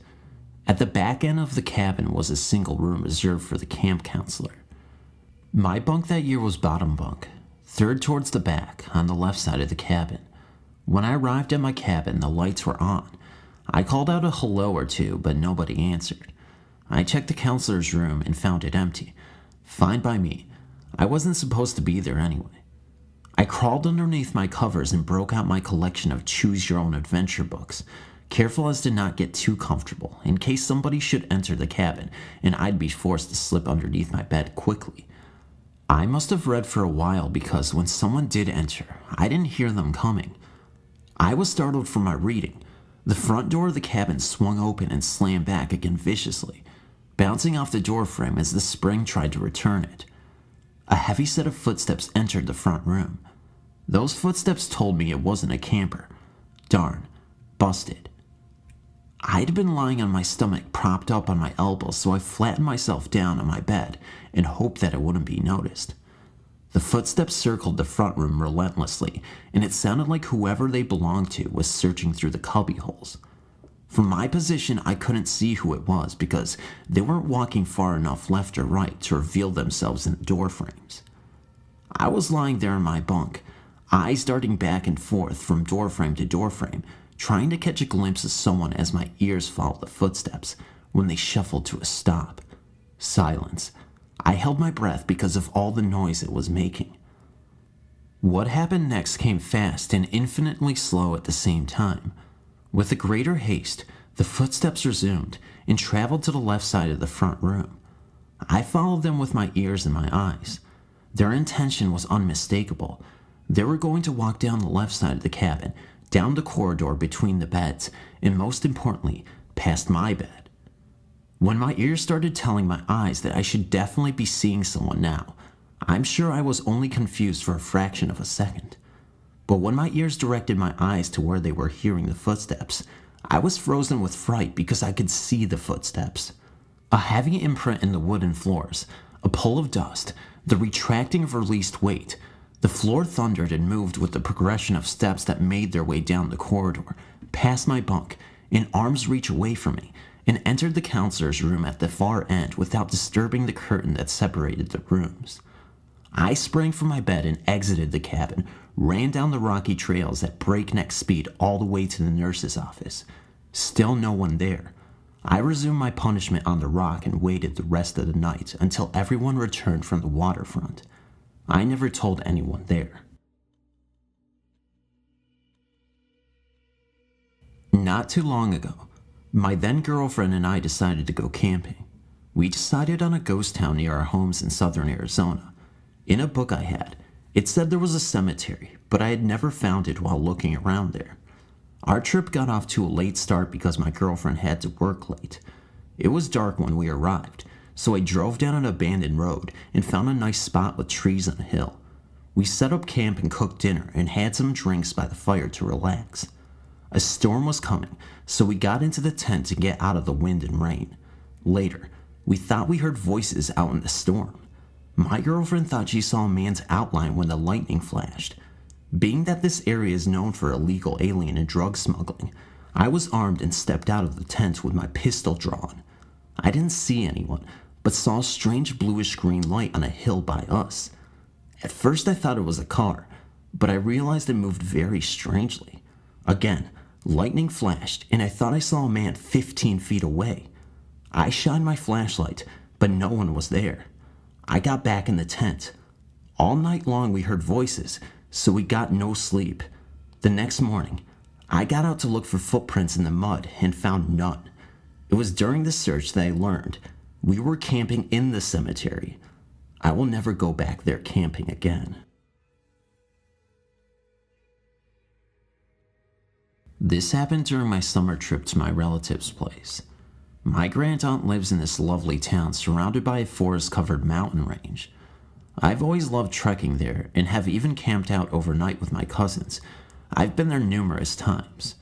At the back end of the cabin was a single room reserved for the camp counselor. My bunk that year was bottom bunk, third towards the back, on the left side of the cabin. When I arrived at my cabin, the lights were on. I called out a hello or two, but nobody answered. I checked the counselor's room and found it empty. Fine by me. I wasn't supposed to be there anyway. I crawled underneath my covers and broke out my collection of choose-your-own-adventure books, careful as to not get too comfortable, in case somebody should enter the cabin and I'd be forced to slip underneath my bed quickly. I must have read for a while because when someone did enter, I didn't hear them coming. I was startled from my reading. The front door of the cabin swung open and slammed back again viciously, bouncing off the door frame as the spring tried to return it. A heavy set of footsteps entered the front room. Those footsteps told me it wasn't a camper. Darn, busted. I'd been lying on my stomach propped up on my elbows, so I flattened myself down on my bed and hoped that it wouldn't be noticed. The footsteps circled the front room relentlessly, and it sounded like whoever they belonged to was searching through the cubby holes. From my position, I couldn't see who it was because they weren't walking far enough left or right to reveal themselves in the door frames. I was lying there in my bunk, eyes darting back and forth from doorframe to doorframe, trying to catch a glimpse of someone as my ears followed the footsteps when they shuffled to a stop. Silence. I held my breath because of all the noise it was making. What happened next came fast and infinitely slow at the same time. With a greater haste, the footsteps resumed and traveled to the left side of the front room. I followed them with my ears and my eyes. Their intention was unmistakable. They were going to walk down the left side of the cabin, down the corridor between the beds, and most importantly, past my bed. When my ears started telling my eyes that I should definitely be seeing someone now, I'm sure I was only confused for a fraction of a second. But when my ears directed my eyes to where they were hearing the footsteps, I was frozen with fright because I could see the footsteps. A heavy imprint in the wooden floors, a pull of dust, the retracting of released weight. The floor thundered and moved with the progression of steps that made their way down the corridor, past my bunk, in arm's reach away from me, and entered the counselor's room at the far end without disturbing the curtain that separated the rooms. I sprang from my bed and exited the cabin, ran down the rocky trails at breakneck speed all the way to the nurse's office. Still no one there. I resumed my punishment on the rock and waited the rest of the night until everyone returned from the waterfront. I never told anyone there. Not too long ago, my then girlfriend and I decided to go camping. We decided on a ghost town near our homes in southern Arizona. In a book I had, it said there was a cemetery, but I had never found it while looking around there. Our trip got off to a late start because my girlfriend had to work late. It was dark when we arrived, so I drove down an abandoned road and found a nice spot with trees on a hill. We set up camp and cooked dinner and had some drinks by the fire to relax. A storm was coming, so we got into the tent to get out of the wind and rain. Later, we thought we heard voices out in the storm. My girlfriend thought she saw a man's outline when the lightning flashed. Being that this area is known for illegal alien and drug smuggling, I was armed and stepped out of the tent with my pistol drawn. I didn't see anyone, but saw a strange bluish-green light on a hill by us. At first I thought it was a car, but I realized it moved very strangely. Again, lightning flashed, and I thought I saw a man 15 feet away. I shined my flashlight, but no one was there. I got back in the tent. All night long we heard voices, so we got no sleep. The next morning, I got out to look for footprints in the mud and found none. It was during the search that I learned we were camping in the cemetery. I will never go back there camping again. This happened during my summer trip to my relative's place. My grandaunt lives in this lovely town surrounded by a forest-covered mountain range. I've always loved trekking there and have even camped out overnight with my cousins. I've been there numerous times.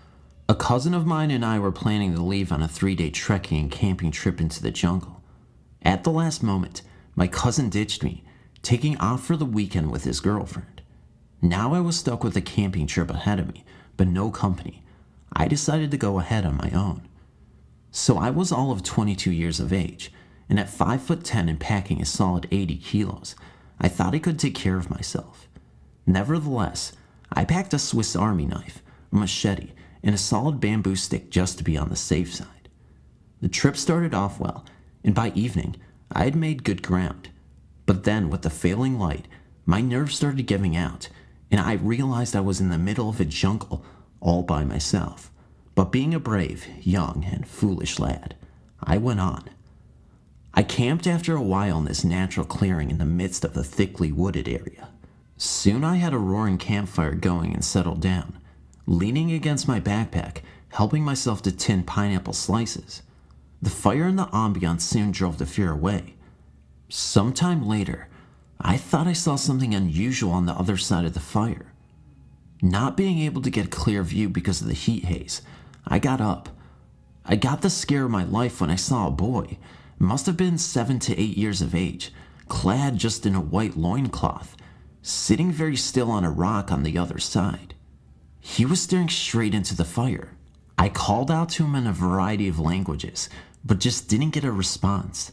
A cousin of mine and I were planning to leave on a 3-day trekking and camping trip into the jungle. At the last moment, my cousin ditched me, taking off for the weekend with his girlfriend. Now I was stuck with a camping trip ahead of me, but no company. I decided to go ahead on my own. So I was all of 22 years of age, and at 5'10" and packing a solid 80 kilos, I thought I could take care of myself. Nevertheless, I packed a Swiss Army knife, a machete, and a solid bamboo stick just to be on the safe side. The trip started off well, and by evening, I had made good ground. But then, with the failing light, my nerves started giving out, and I realized I was in the middle of a jungle all by myself. But being a brave, young, and foolish lad, I went on. I camped after a while in this natural clearing in the midst of the thickly wooded area. Soon I had a roaring campfire going and settled down, leaning against my backpack, helping myself to tinned pineapple slices. The fire and the ambiance soon drove the fear away. Sometime later, I thought I saw something unusual on the other side of the fire. Not being able to get a clear view because of the heat haze, I got up. I got the scare of my life when I saw a boy, must have been 7 to 8 years of age, clad just in a white loincloth, sitting very still on a rock on the other side. He was staring straight into the fire. I called out to him in a variety of languages, but just didn't get a response.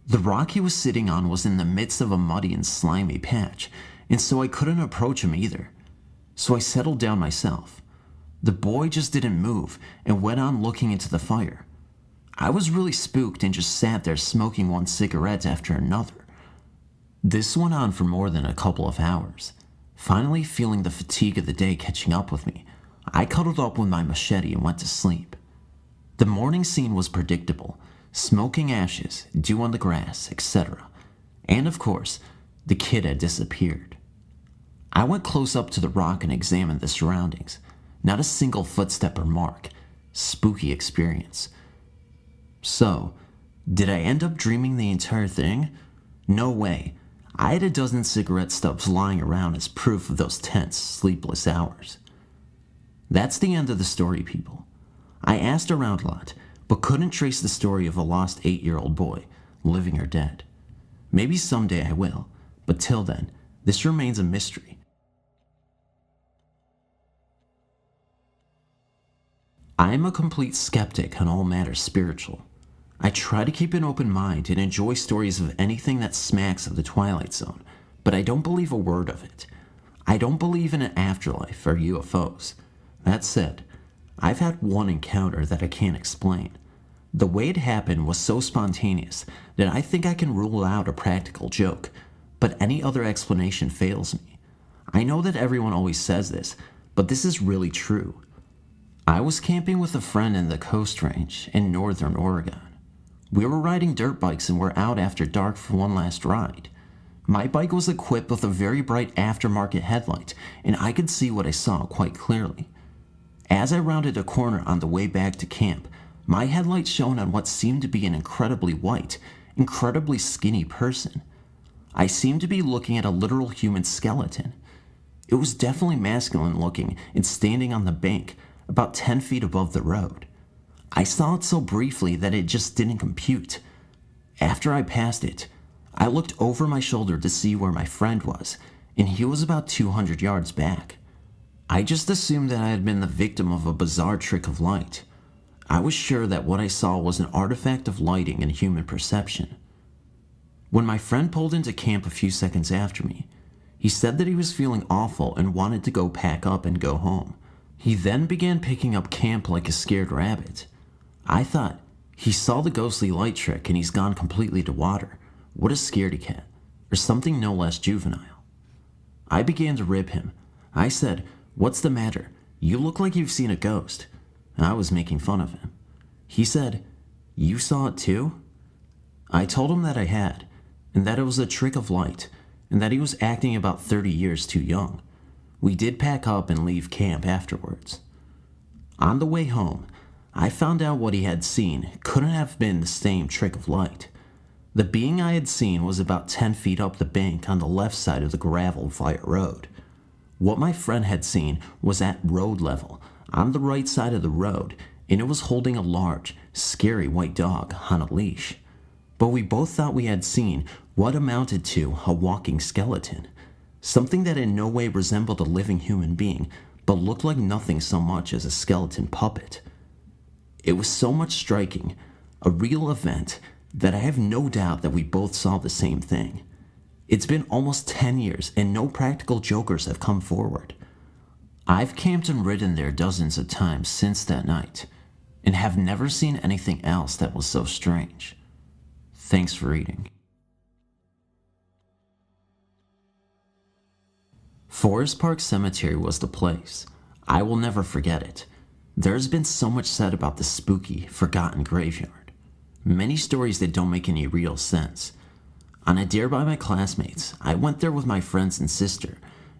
The rock he was sitting on was in the midst of a muddy and slimy patch, and so I couldn't approach him either. So I settled down myself. The boy just didn't move and went on looking into the fire. I was really spooked and just sat there smoking one cigarette after another. This went on for more than a couple of hours. Finally, feeling the fatigue of the day catching up with me, I cuddled up with my machete and went to sleep. The morning scene was predictable: smoking ashes, dew on the grass, etc. And of course, the kid had disappeared. I went close up to the rock and examined the surroundings. Not a single footstep or mark. Spooky experience. So, did I end up dreaming the entire thing? No way. I had a dozen cigarette stubs lying around as proof of those tense, sleepless hours. That's the end of the story, people. I asked around a lot, but couldn't trace the story of a lost 8-year-old boy, living or dead. Maybe someday I will, but till then, this remains a mystery. I am a complete skeptic on all matters spiritual. I try to keep an open mind and enjoy stories of anything that smacks of the Twilight Zone, but I don't believe a word of it. I don't believe in an afterlife or UFOs. That said, I've had one encounter that I can't explain. The way it happened was so spontaneous that I think I can rule out a practical joke, but any other explanation fails me. I know that everyone always says this, but this is really true. I was camping with a friend in the Coast Range in northern Oregon. We were riding dirt bikes and were out after dark for one last ride. My bike was equipped with a very bright aftermarket headlight, and I could see what I saw quite clearly. As I rounded a corner on the way back to camp, my headlight shone on what seemed to be an incredibly white, incredibly skinny person. I seemed to be looking at a literal human skeleton. It was definitely masculine looking and standing on the bank, about 10 feet above the road. I saw it so briefly that it just didn't compute. After I passed it, I looked over my shoulder to see where my friend was, and he was about 200 yards back. I just assumed that I had been the victim of a bizarre trick of light. I was sure that what I saw was an artifact of lighting and human perception. When my friend pulled into camp a few seconds after me, he said that he was feeling awful and wanted to go pack up and go home. He then began picking up camp like a scared rabbit. I thought, he saw the ghostly light trick and he's gone completely to water. What a scaredy cat, or something no less juvenile. I began to rib him. I said, "What's the matter? You look like you've seen a ghost." I was making fun of him. He said, "You saw it too?" I told him that I had, and that it was a trick of light, and that he was acting about 30 years too young. We did pack up and leave camp afterwards. On the way home, I found out what he had seen couldn't have been the same trick of light. The being I had seen was about 10 feet up the bank on the left side of the gravel fire road. What my friend had seen was at road level, on the right side of the road, and it was holding a large, scary white dog on a leash. But we both thought we had seen what amounted to a walking skeleton, something that in no way resembled a living human being, but looked like nothing so much as a skeleton puppet. It was so much striking, a real event, that I have no doubt that we both saw the same thing. It's been almost 10 years and no practical jokers have come forward. I've camped and ridden there dozens of times since that night, and have never seen anything else that was so strange. Thanks for reading. Forest Park Cemetery was the place. I will never forget it. There's been so much said about this spooky, forgotten graveyard. Many stories that don't make any real sense. On a dare by my classmates, I went there with my friends and sister,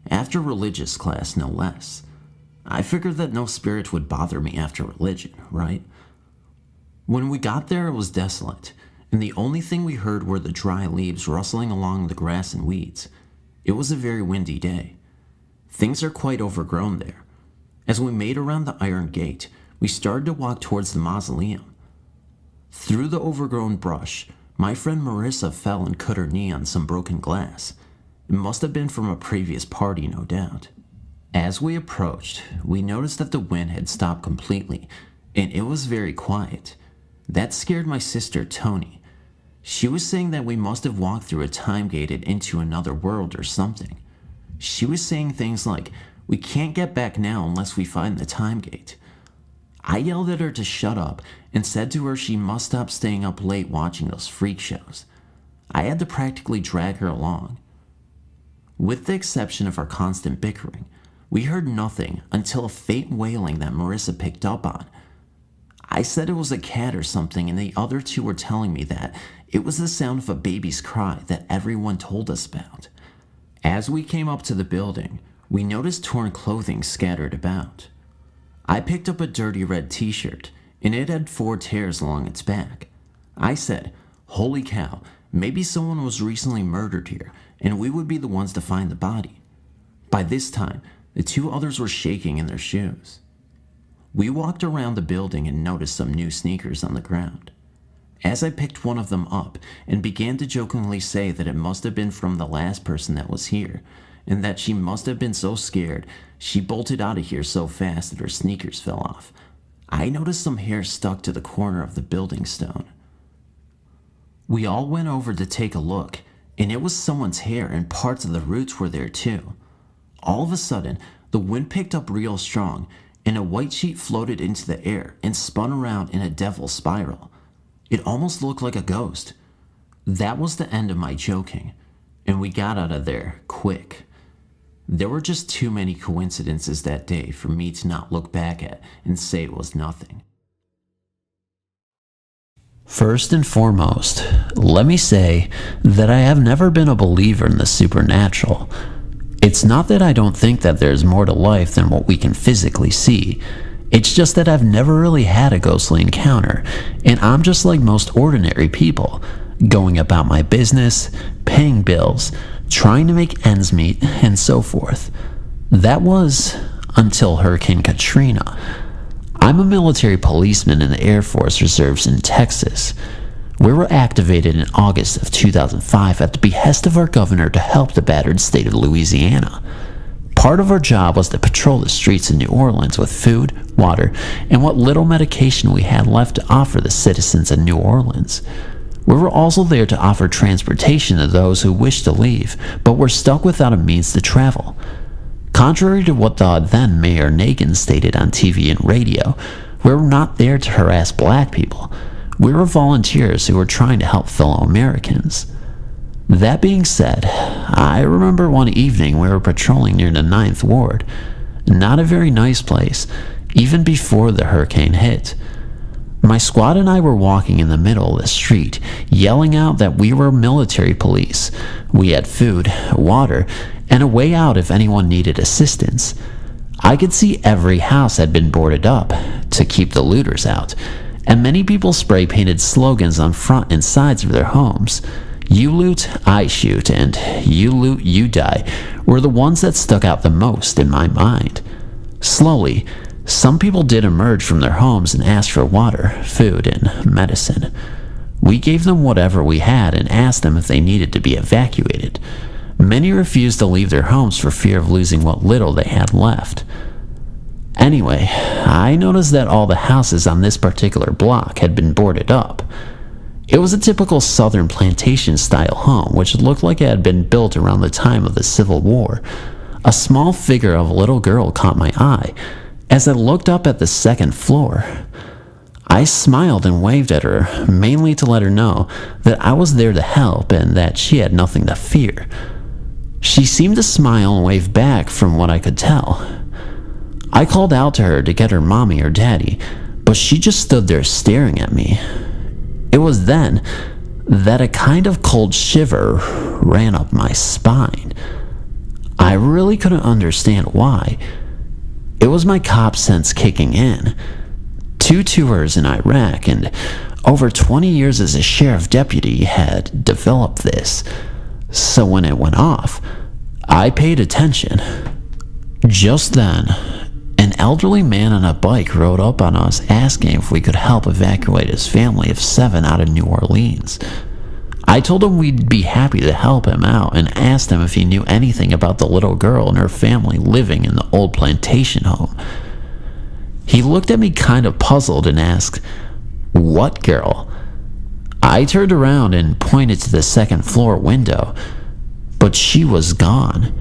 after religious class no less. I figured that no spirit would bother me after religion, right? When we got there, it was desolate, and the only thing we heard were the dry leaves rustling along the grass and weeds. It was a very windy day. Things are quite overgrown there. As we made around the iron gate, we started to walk towards the mausoleum. Through the overgrown brush, my friend Marissa fell and cut her knee on some broken glass. It must have been from a previous party, no doubt. As we approached, we noticed that the wind had stopped completely, and it was very quiet. That scared my sister, Tony. She was saying that we must have walked through a time gate and into another world or something. She was saying things like, "We can't get back now unless we find the time gate." I yelled at her to shut up and said to her she must stop staying up late watching those freak shows. I had to practically drag her along. With the exception of our constant bickering, we heard nothing until a faint wailing that Marissa picked up on. I said it was a cat or something, and the other two were telling me that it was the sound of a baby's cry that everyone told us about. As we came up to the building, we noticed torn clothing scattered about. I picked up a dirty red t-shirt, and it had 4 tears along its back. I said, "Holy cow, maybe someone was recently murdered here, and we would be the ones to find the body." By this time, the 2 others were shaking in their shoes. We walked around the building and noticed some new sneakers on the ground. As I picked one of them up and began to jokingly say that it must have been from the last person that was here, and that she must have been so scared she bolted out of here so fast that her sneakers fell off, I noticed some hair stuck to the corner of the building stone. We all went over to take a look, and it was someone's hair, and parts of the roots were there too. All of a sudden, the wind picked up real strong, and a white sheet floated into the air and spun around in a devil spiral. It almost looked like a ghost. That was the end of my joking, and we got out of there quick. There were just too many coincidences that day for me to not look back at and say it was nothing. First and foremost, let me say that I have never been a believer in the supernatural. It's not that I don't think that there's more to life than what we can physically see. It's just that I've never really had a ghostly encounter, and I'm just like most ordinary people, going about my business, paying bills, trying to make ends meet, and so forth. That was until Hurricane Katrina. I'm a military policeman in the Air Force Reserves in Texas. We were activated in August of 2005 at the behest of our governor to help the battered state of Louisiana. Part of our job was to patrol the streets of New Orleans with food, water, and what little medication we had left to offer the citizens of New Orleans. We were also there to offer transportation to those who wished to leave, but were stuck without a means to travel. Contrary to what the then Mayor Nagin stated on TV and radio, we were not there to harass black people. We were volunteers who were trying to help fellow Americans. That being said, I remember one evening we were patrolling near the 9th Ward. Not a very nice place, even before the hurricane hit. My squad and I were walking in the middle of the street, yelling out that we were military police. We had food, water, and a way out if anyone needed assistance. I could see every house had been boarded up to keep the looters out, and many people spray painted slogans on front and sides of their homes. "You loot, I shoot," and "You loot, you die" were the ones that stuck out the most in my mind. Slowly, some people did emerge from their homes and asked for water, food, and medicine. We gave them whatever we had and asked them if they needed to be evacuated. Many refused to leave their homes for fear of losing what little they had left. Anyway, I noticed that all the houses on this particular block had been boarded up. It was a typical southern plantation-style home, which looked like it had been built around the time of the Civil War. A small figure of a little girl caught my eye as I looked up at the second floor. I smiled and waved at her, mainly to let her know that I was there to help and that she had nothing to fear. She seemed to smile and wave back from what I could tell. I called out to her to get her mommy or daddy, but she just stood there staring at me. It was then that a kind of cold shiver ran up my spine. I really couldn't understand why. It was my cop sense kicking in. 2 tours in Iraq and over 20 years as a sheriff deputy had developed this. So when it went off, I paid attention. Just then, an elderly man on a bike rode up on us asking if we could help evacuate his family of 7 out of New Orleans. I told him we'd be happy to help him out and asked him if he knew anything about the little girl and her family living in the old plantation home. He looked at me kind of puzzled and asked, "What girl?" I turned around and pointed to the second floor window, but she was gone.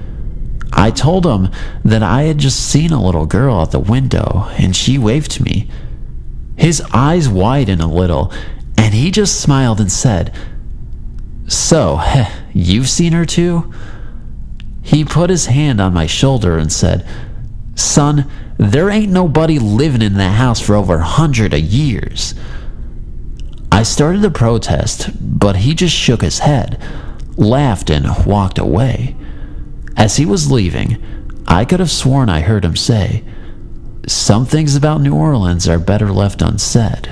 I told him that I had just seen a little girl at the window and she waved to me. His eyes widened a little and he just smiled and said, "So, you've seen her too?" He put his hand on my shoulder and said, "Son, there ain't nobody living in that house for over 100 years." I started to protest, but he just shook his head, laughed, and walked away. As he was leaving, I could have sworn I heard him say, "Some things about New Orleans are better left unsaid."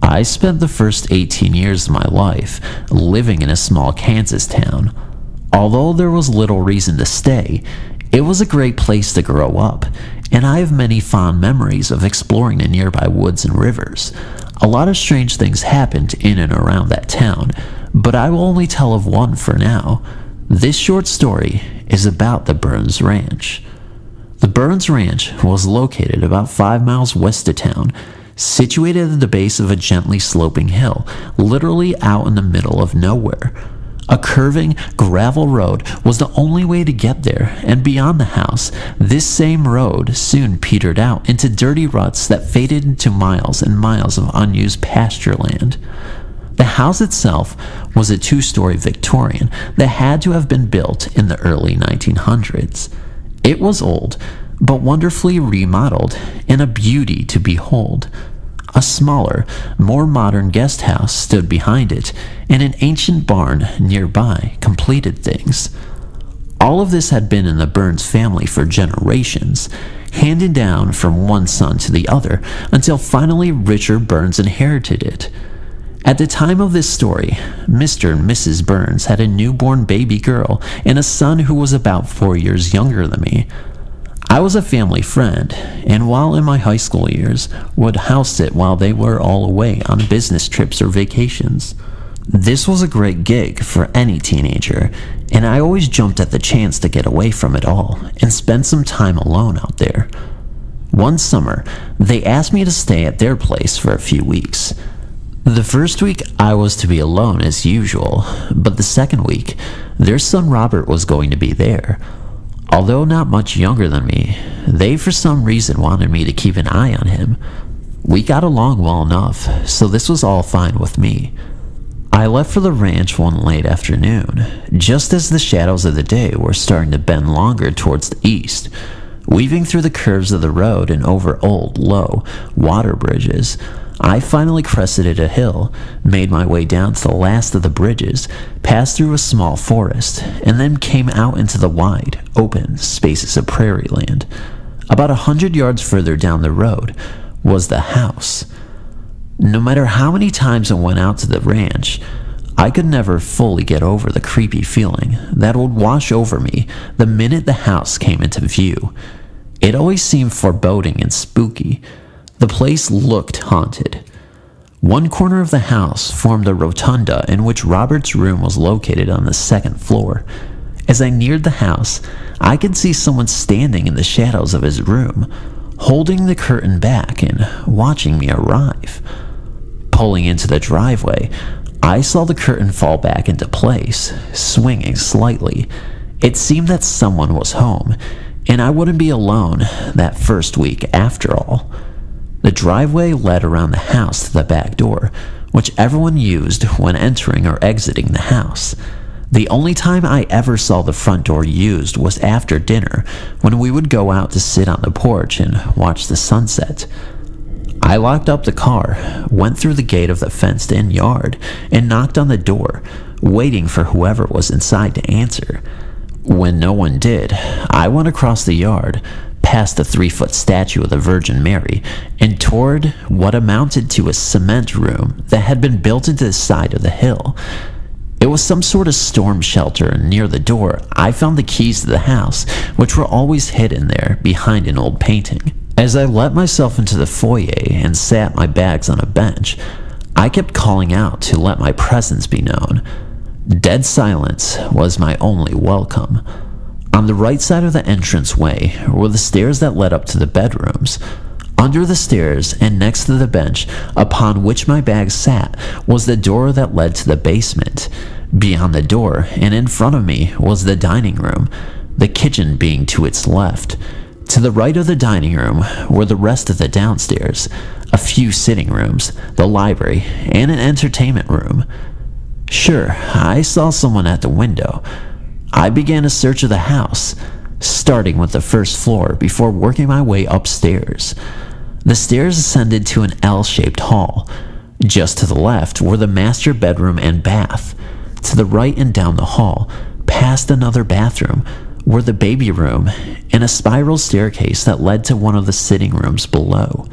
I spent the first 18 years of my life living in a small Kansas town. Although there was little reason to stay, it was a great place to grow up, and I have many fond memories of exploring the nearby woods and rivers. A lot of strange things happened in and around that town, but I will only tell of one for now. This short story is about the Burns Ranch. The Burns Ranch was located about 5 miles west of town, situated at the base of a gently sloping hill, literally out in the middle of nowhere. A curving gravel road was the only way to get there, and beyond the house, this same road soon petered out into dirty ruts that faded into miles and miles of unused pasture land. The house itself was a 2-story Victorian that had to have been built in the early 1900s. It was old, but wonderfully remodeled, and a beauty to behold. A smaller, more modern guest house stood behind it, and an ancient barn nearby completed things. All of this had been in the Burns family for generations, handed down from one son to the other, until finally Richard Burns inherited it. At the time of this story, Mr. and Mrs. Burns had a newborn baby girl and a son who was about 4 years younger than me. I was a family friend, and while in my high school years, would house sit while they were all away on business trips or vacations. This was a great gig for any teenager, and I always jumped at the chance to get away from it all and spend some time alone out there. One summer, they asked me to stay at their place for a few weeks. The first week I was to be alone as usual, but the second week, their son Robert was going to be there. Although not much younger than me, they for some reason wanted me to keep an eye on him. We got along well enough, so this was all fine with me. I left for the ranch one late afternoon, just as the shadows of the day were starting to bend longer towards the east. Weaving through the curves of the road and over old, low water bridges, I finally crested a hill, made my way down to the last of the bridges, passed through a small forest, and then came out into the wide, open spaces of prairie land. About 100 yards further down the road was the house. No matter how many times I went out to the ranch, I could never fully get over the creepy feeling that would wash over me the minute the house came into view. It always seemed foreboding and spooky. The place looked haunted. One corner of the house formed a rotunda in which Robert's room was located on the second floor. As I neared the house, I could see someone standing in the shadows of his room, holding the curtain back and watching me arrive. Pulling into the driveway, I saw the curtain fall back into place, swinging slightly. It seemed that someone was home, and I wouldn't be alone that first week after all. The driveway led around the house to the back door, which everyone used when entering or exiting the house. The only time I ever saw the front door used was after dinner, when we would go out to sit on the porch and watch the sunset. I locked up the car, went through the gate of the fenced-in yard, and knocked on the door, waiting for whoever was inside to answer. When no one did, I went across the yard, past the 3-foot statue of the Virgin Mary, and toward what amounted to a cement room that had been built into the side of the hill. It was some sort of storm shelter, and near the door, I found the keys to the house, which were always hidden there behind an old painting. As I let myself into the foyer and sat my bags on a bench, I kept calling out to let my presence be known. Dead silence was my only welcome. On the right side of the entranceway were the stairs that led up to the bedrooms. Under the stairs and next to the bench upon which my bag sat was the door that led to the basement. Beyond the door and in front of me was the dining room, the kitchen being to its left. To the right of the dining room were the rest of the downstairs, a few sitting rooms, the library, and an entertainment room. Sure, I saw someone at the window. I began a search of the house, starting with the first floor before working my way upstairs. The stairs ascended to an L-shaped hall. Just to the left were the master bedroom and bath. To the right and down the hall, past another bathroom, were the baby room and a spiral staircase that led to one of the sitting rooms below.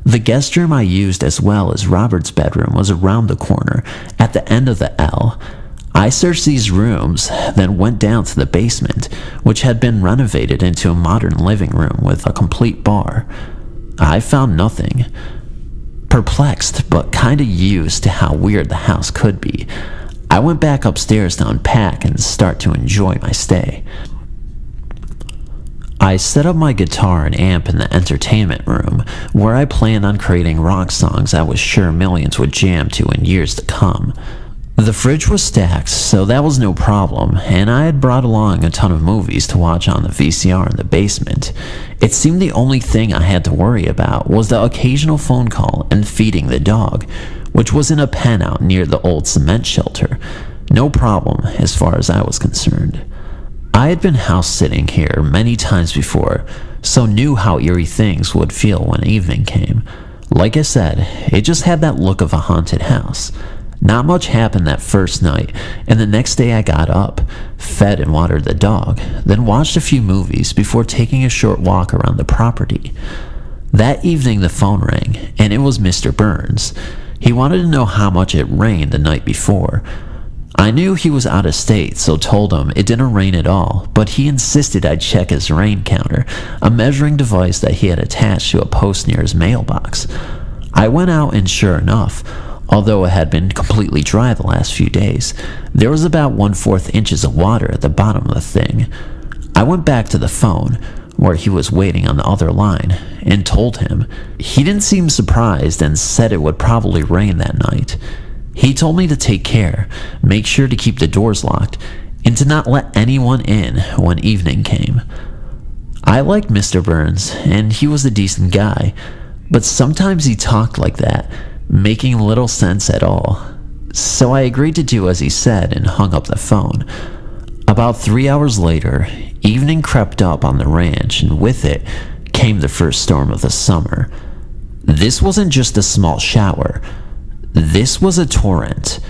The guest room I used as well as Robert's bedroom was around the corner at the end of the L. I searched these rooms, then went down to the basement, which had been renovated into a modern living room with a complete bar. I found nothing. Perplexed, but kinda used to how weird the house could be, I went back upstairs to unpack and start to enjoy my stay. I set up my guitar and amp in the entertainment room, where I planned on creating rock songs I was sure millions would jam to in years to come. The fridge was stacked, so that was no problem, and I had brought along a ton of movies to watch on the VCR in the basement. It seemed the only thing I had to worry about was the occasional phone call and feeding the dog, which was in a pen out near the old cement shelter. No problem as far as I was concerned. I had been house sitting here many times before, so knew how eerie things would feel when evening came. Like I said, it just had that look of a haunted house. Not much happened that first night, and the next day I got up, fed and watered the dog, then watched a few movies before taking a short walk around the property. That evening the phone rang, and it was Mr. Burns. He wanted to know how much it rained the night before. I knew he was out of state, so told him it didn't rain at all, but he insisted I check his rain counter, a measuring device that he had attached to a post near his mailbox. I went out and sure enough, although it had been completely dry the last few days, there was about 1/4 inches of water at the bottom of the thing. I went back to the phone, where he was waiting on the other line, and told him. He didn't seem surprised and said it would probably rain that night. He told me to take care, make sure to keep the doors locked, and to not let anyone in when evening came. I liked Mr. Burns, and he was a decent guy, but sometimes he talked like that, making little sense at all. So I agreed to do as he said and hung up the phone. About 3 hours later, evening crept up on the ranch, and with it came the first storm of the summer. This wasn't just a small shower. This was a torrent.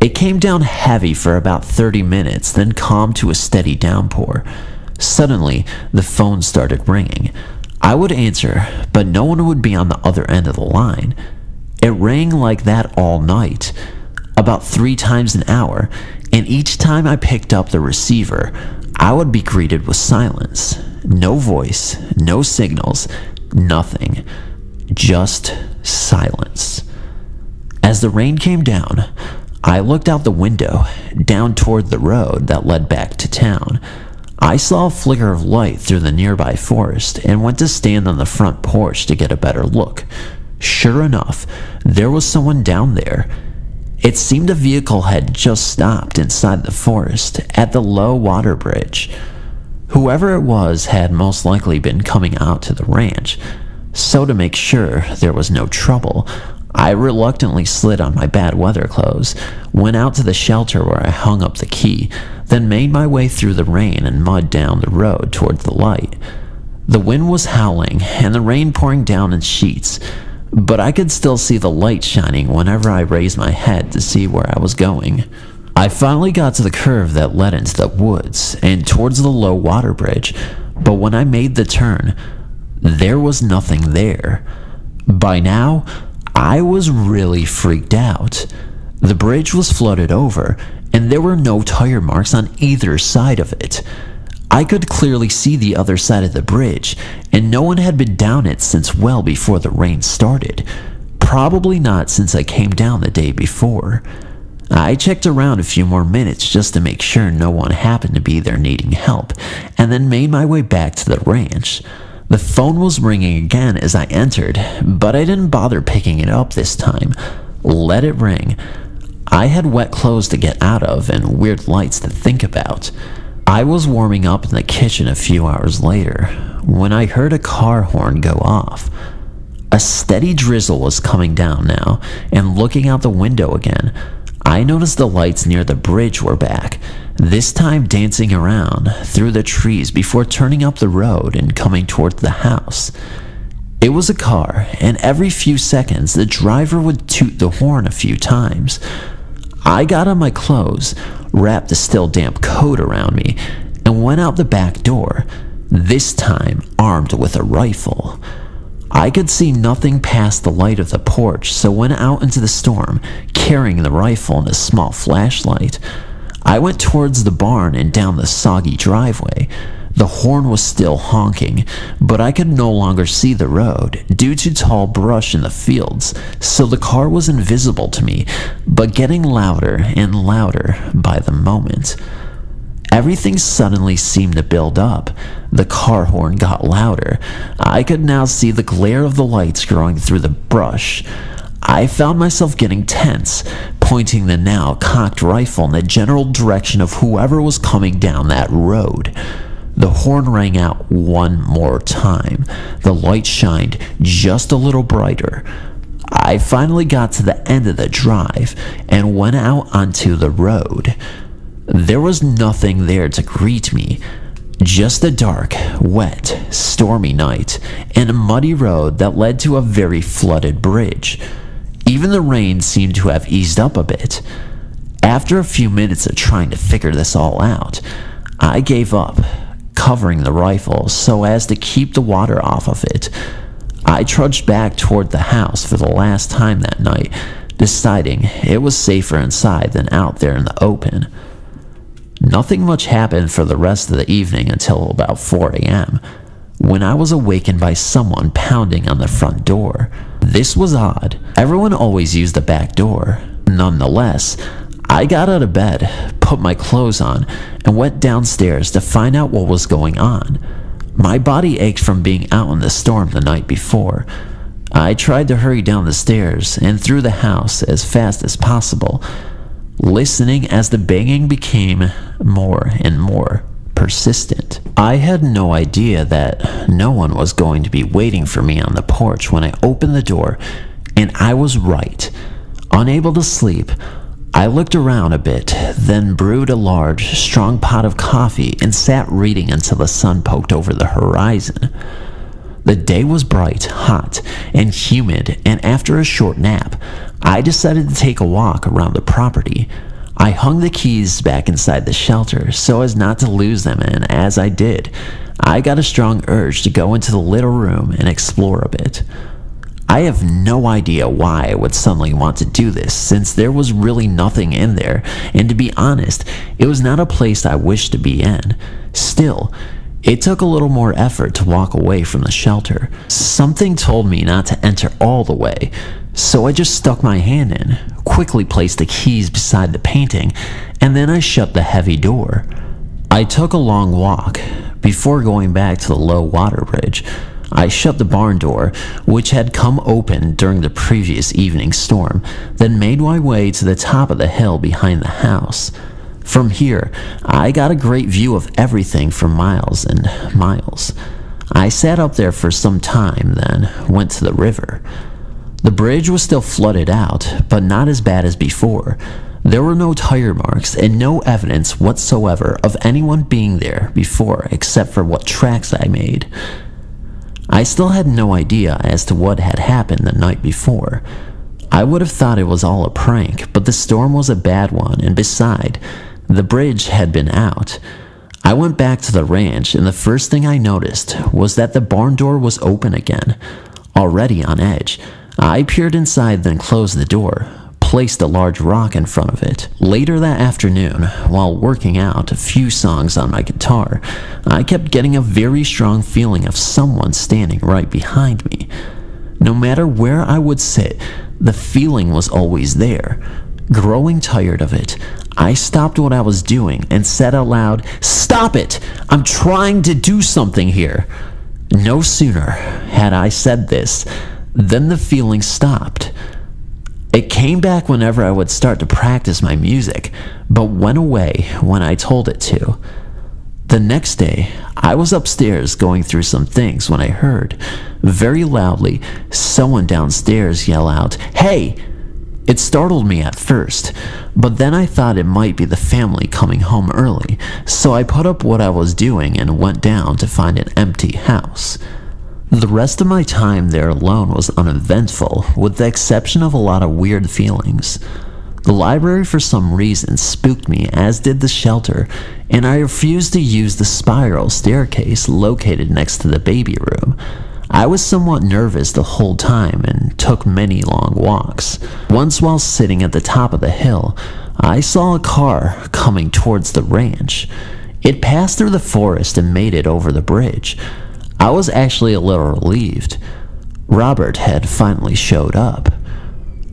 It came down heavy for about 30 minutes, then calmed to a steady downpour. Suddenly, the phone started ringing. I would answer, but no one would be on the other end of the line. It rang like that all night, about 3 times an hour, and each time I picked up the receiver, I would be greeted with silence. No voice, no signals, nothing. Just silence. As the rain came down, I looked out the window, down toward the road that led back to town. I saw a flicker of light through the nearby forest and went to stand on the front porch to get a better look. Sure enough, there was someone down there. It seemed a vehicle had just stopped inside the forest at the low water bridge. Whoever it was had most likely been coming out to the ranch, so to make sure there was no trouble, I reluctantly slid on my bad weather clothes, went out to the shelter where I hung up the key, then made my way through the rain and mud down the road towards the light. The wind was howling and the rain pouring down in sheets, but I could still see the light shining whenever I raised my head to see where I was going. I finally got to the curve that led into the woods and towards the low water bridge, but when I made the turn, there was nothing there. By now, I was really freaked out. The bridge was flooded over, and there were no tire marks on either side of it. I could clearly see the other side of the bridge, and no one had been down it since well before the rain started. Probably not since I came down the day before. I checked around a few more minutes just to make sure no one happened to be there needing help, and then made my way back to the ranch. The phone was ringing again as I entered, but I didn't bother picking it up this time. Let it ring. I had wet clothes to get out of and weird lights to think about. I was warming up in the kitchen a few hours later when I heard a car horn go off. A steady drizzle was coming down now, and looking out the window again, I noticed the lights near the bridge were back, this time dancing around through the trees before turning up the road and coming towards the house. It was a car, and every few seconds the driver would toot the horn a few times. I got on my clothes, wrapped a still damp coat around me, and went out the back door, this time armed with a rifle. I could see nothing past the light of the porch, so went out into the storm, carrying the rifle and a small flashlight. I went towards the barn and down the soggy driveway. The horn was still honking, but I could no longer see the road due to tall brush in the fields, so the car was invisible to me, but getting louder and louder by the moment. Everything suddenly seemed to build up. The car horn got louder. I could now see the glare of the lights growing through the brush. I found myself getting tense, pointing the now cocked rifle in the general direction of whoever was coming down that road. The horn rang out one more time. The light shined just a little brighter. I finally got to the end of the drive and went out onto the road. There was nothing there to greet me, just a dark, wet, stormy night and a muddy road that led to a very flooded bridge. Even the rain seemed to have eased up a bit. After a few minutes of trying to figure this all out, I gave up, covering the rifle so as to keep the water off of it. I trudged back toward the house for the last time that night, deciding it was safer inside than out there in the open. Nothing much happened for the rest of the evening until about 4 a.m., when I was awakened by someone pounding on the front door. This was odd. Everyone always used the back door. Nonetheless, I got out of bed, put my clothes on, and went downstairs to find out what was going on. My body ached from being out in the storm the night before. I tried to hurry down the stairs and through the house as fast as possible, listening as the banging became more and more persistent. I had no idea that no one was going to be waiting for me on the porch when I opened the door, and I was right. Unable to sleep, I looked around a bit, then brewed a large, strong pot of coffee and sat reading until the sun poked over the horizon. The day was bright, hot, and humid, and after a short nap, I decided to take a walk around the property. I hung the keys back inside the shelter so as not to lose them, and as I did, I got a strong urge to go into the little room and explore a bit. I have no idea why I would suddenly want to do this, since there was really nothing in there, and to be honest, it was not a place I wished to be in. Still, it took a little more effort to walk away from the shelter. Something told me not to enter all the way, so I just stuck my hand in, quickly placed the keys beside the painting, and then I shut the heavy door. I took a long walk. Before going back to the low water bridge, I shut the barn door, which had come open during the previous evening storm, then made my way to the top of the hill behind the house. From here, I got a great view of everything for miles and miles. I sat up there for some time, then went to the river. The bridge was still flooded out, but not as bad as before. There were no tire marks and no evidence whatsoever of anyone being there before except for what tracks I made. I still had no idea as to what had happened the night before. I would have thought it was all a prank, but the storm was a bad one, and beside, the bridge had been out. I went back to the ranch, and the first thing I noticed was that the barn door was open again. Already on edge, I peered inside, then closed the door, placed a large rock in front of it. Later that afternoon, while working out a few songs on my guitar, I kept getting a very strong feeling of someone standing right behind me. No matter where I would sit, the feeling was always there. Growing tired of it, I stopped what I was doing and said out loud, "Stop it! I'm trying to do something here." No sooner had I said this than the feeling stopped. It came back whenever I would start to practice my music, but went away when I told it to. The next day, I was upstairs going through some things when I heard, very loudly, someone downstairs yell out, "Hey!" It startled me at first, but then I thought it might be the family coming home early, so I put up what I was doing and went down to find an empty house. The rest of my time there alone was uneventful, with the exception of a lot of weird feelings. The library for some reason spooked me, as did the shelter, and I refused to use the spiral staircase located next to the baby room. I was somewhat nervous the whole time and took many long walks. Once while sitting at the top of the hill, I saw a car coming towards the ranch. It passed through the forest and made it over the bridge. I was actually a little relieved. Robert had finally showed up.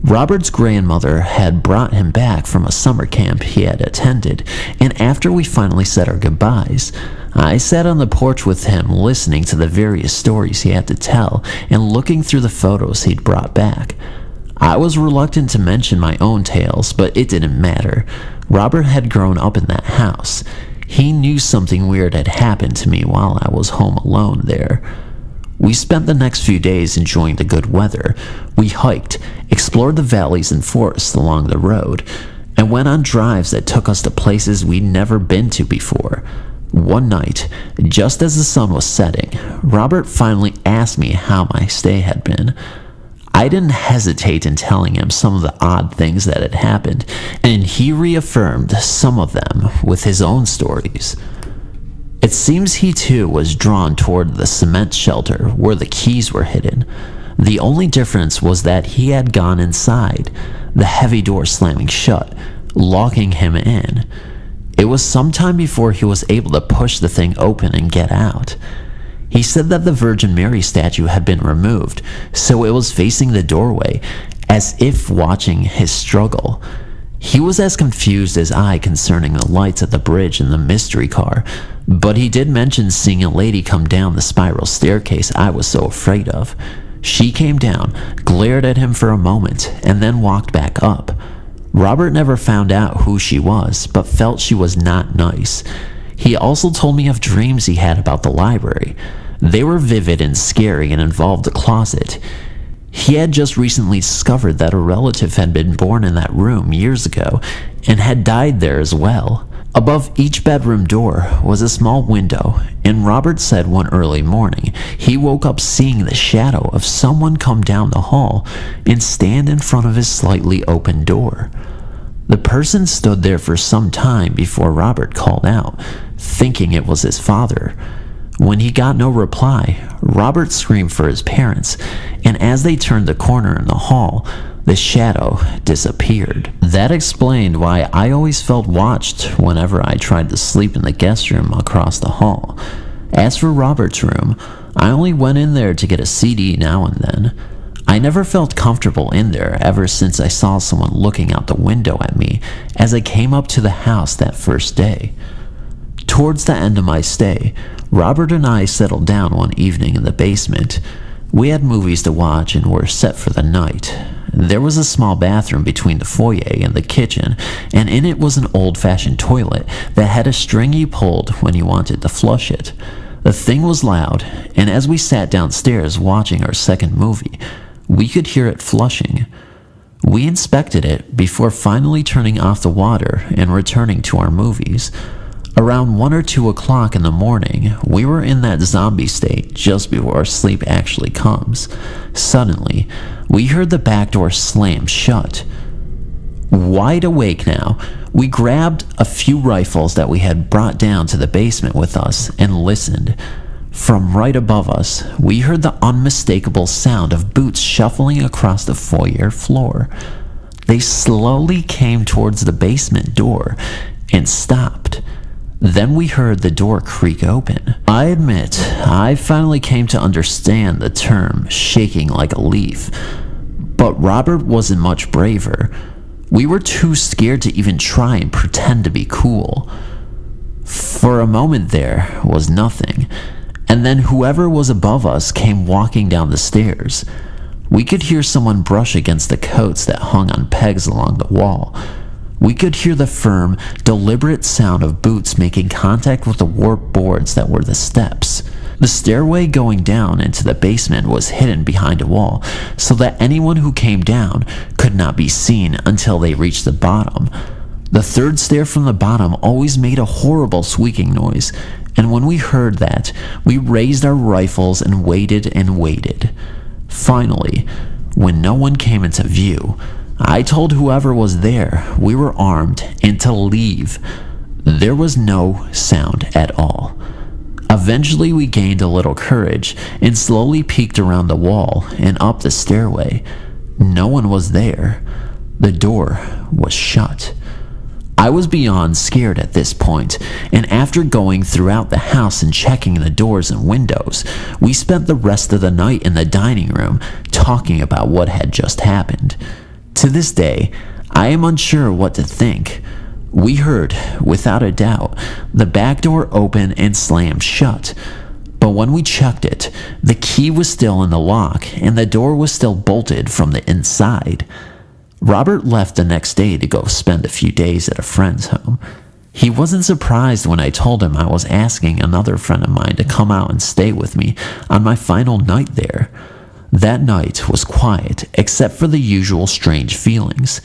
Robert's grandmother had brought him back from a summer camp he had attended, and after we finally said our goodbyes, I sat on the porch with him listening to the various stories he had to tell and looking through the photos he'd brought back. I was reluctant to mention my own tales, but it didn't matter. Robert had grown up in that house. He knew something weird had happened to me while I was home alone there. We spent the next few days enjoying the good weather. We hiked, explored the valleys and forests along the road, and went on drives that took us to places we'd never been to before. One night, just as the sun was setting, Robert finally asked me how my stay had been. I didn't hesitate in telling him some of the odd things that had happened, and he reaffirmed some of them with his own stories. It seems he too was drawn toward the cement shelter where the keys were hidden. The only difference was that he had gone inside, the heavy door slamming shut, locking him in. It was some time before he was able to push the thing open and get out. He said that the Virgin Mary statue had been removed, so it was facing the doorway, as if watching his struggle. He was as confused as I concerning the lights at the bridge and the mystery car, but he did mention seeing a lady come down the spiral staircase I was so afraid of. She came down, glared at him for a moment, and then walked back up. Robert never found out who she was, but felt she was not nice. He also told me of dreams he had about the library. They were vivid and scary and involved a closet. He had just recently discovered that a relative had been born in that room years ago and had died there as well. Above each bedroom door was a small window, and Robert said one early morning he woke up seeing the shadow of someone come down the hall and stand in front of his slightly open door. The person stood there for some time before Robert called out, thinking it was his father. When he got no reply, Robert screamed for his parents, and as they turned the corner in the hall, the shadow disappeared. That explained why I always felt watched whenever I tried to sleep in the guest room across the hall. As for Robert's room, I only went in there to get a CD now and then. I never felt comfortable in there ever since I saw someone looking out the window at me as I came up to the house that first day. Towards the end of my stay, Robert and I settled down one evening in the basement. We had movies to watch and were set for the night. There was a small bathroom between the foyer and the kitchen, and in it was an old-fashioned toilet that had a string you pulled when you wanted to flush it. The thing was loud, and as we sat downstairs watching our second movie, we could hear it flushing. We inspected it before finally turning off the water and returning to our movies. Around 1 or 2 o'clock in the morning, we were in that zombie state just before sleep actually comes. Suddenly, we heard the back door slam shut. Wide awake now, we grabbed a few rifles that we had brought down to the basement with us and listened. From right above us, we heard the unmistakable sound of boots shuffling across the foyer floor. They slowly came towards the basement door and stopped. Then we heard the door creak open. I admit, I finally came to understand the term shaking like a leaf. But Robert wasn't much braver. We were too scared to even try and pretend to be cool. For a moment there was nothing, and then whoever was above us came walking down the stairs. We could hear someone brush against the coats that hung on pegs along the wall. We could hear the firm, deliberate sound of boots making contact with the warped boards that were the steps. The stairway going down into the basement was hidden behind a wall, so that anyone who came down could not be seen until they reached the bottom. The third stair from the bottom always made a horrible squeaking noise, and when we heard that, we raised our rifles and waited and waited. Finally, when no one came into view, I told whoever was there we were armed and to leave. There was no sound at all. Eventually we gained a little courage and slowly peeked around the wall and up the stairway. No one was there. The door was shut. I was beyond scared at this point, and after going throughout the house and checking the doors and windows, we spent the rest of the night in the dining room talking about what had just happened. To this day, I am unsure what to think. We heard, without a doubt, the back door open and slam shut. But when we checked it, the key was still in the lock and the door was still bolted from the inside. Robert left the next day to go spend a few days at a friend's home. He wasn't surprised when I told him I was asking another friend of mine to come out and stay with me on my final night there. That night was quiet, except for the usual strange feelings.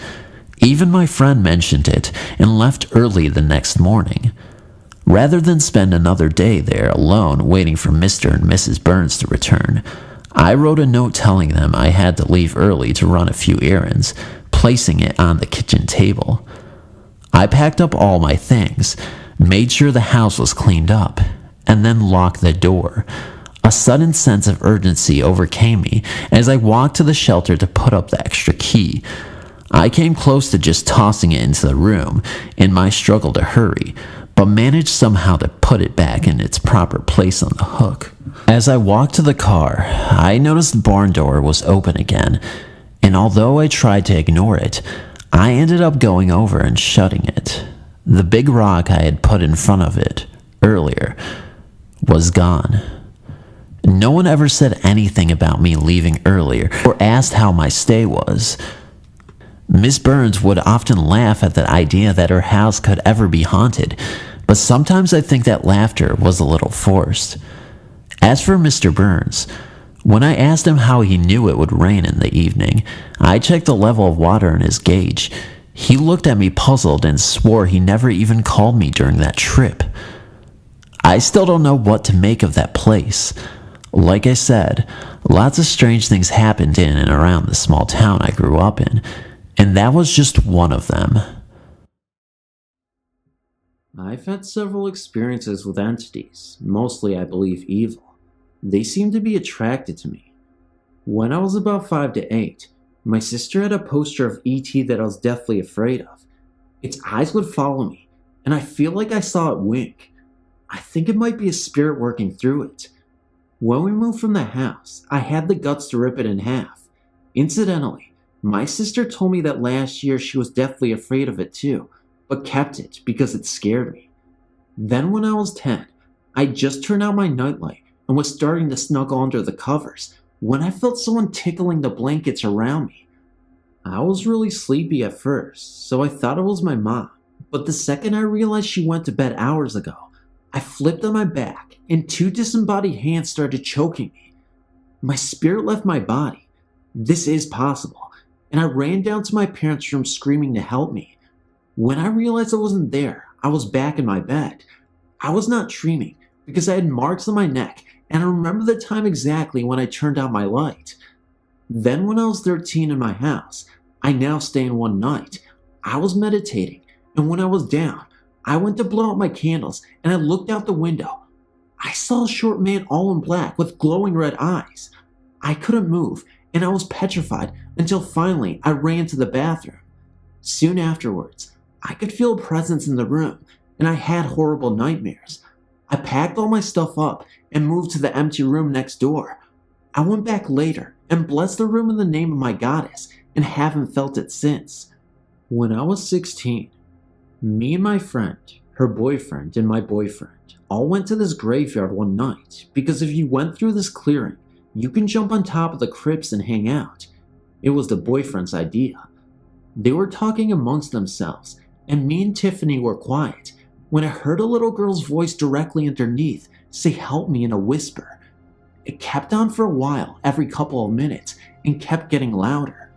Even my friend mentioned it and left early the next morning. Rather than spend another day there alone waiting for Mr. and Mrs. Burns to return, I wrote a note telling them I had to leave early to run a few errands, placing it on the kitchen table. I packed up all my things, made sure the house was cleaned up, and then locked the door. A sudden sense of urgency overcame me as I walked to the shelter to put up the extra key. I came close to just tossing it into the room in my struggle to hurry, but managed somehow to put it back in its proper place on the hook. As I walked to the car, I noticed the barn door was open again, and although I tried to ignore it, I ended up going over and shutting it. The big rock I had put in front of it earlier was gone. No one ever said anything about me leaving earlier or asked how my stay was. Miss Burns would often laugh at the idea that her house could ever be haunted, but sometimes I think that laughter was a little forced. As for Mr. Burns, when I asked him how he knew it would rain in the evening, I checked the level of water in his gauge. He looked at me puzzled and swore he never even called me during that trip. I still don't know what to make of that place. Like I said, lots of strange things happened in and around the small town I grew up in, and that was just one of them. I've had several experiences with entities, mostly I believe evil. They seem to be attracted to me. When I was about 5 to 8, my sister had a poster of E.T. that I was deathly afraid of. Its eyes would follow me, and I feel like I saw it wink. I think it might be a spirit working through it. When we moved from the house, I had the guts to rip it in half. Incidentally, my sister told me that last year she was deathly afraid of it too, but kept it because it scared me. Then when I was 10, I just turned out my nightlight and was starting to snuggle under the covers when I felt someone tickling the blankets around me. I was really sleepy at first, so I thought it was my mom, but the second I realized she went to bed hours ago, I flipped on my back and 2 disembodied hands started choking me. My spirit left my body. This is possible, and I ran down to my parents' room screaming to help me. When I realized I wasn't there, I was back in my bed. I was not dreaming because I had marks on my neck, and I remember the time exactly when I turned out my light. Then when I was 13 in my house, I now stay in one night, I was meditating, and when I was down, I went to blow out my candles and I looked out the window. I saw a short man all in black with glowing red eyes. I couldn't move and I was petrified until finally I ran to the bathroom. Soon afterwards, I could feel a presence in the room and I had horrible nightmares. I packed all my stuff up and moved to the empty room next door. I went back later and blessed the room in the name of my goddess and haven't felt it since. When I was 16, me and my friend, her boyfriend, and my boyfriend all went to this graveyard one night because if you went through this clearing, you can jump on top of the crypts and hang out. It was the boyfriend's idea. They were talking amongst themselves, and me and Tiffany were quiet when I heard a little girl's voice directly underneath say help me in a whisper. It kept on for a while, every couple of minutes, and kept getting louder.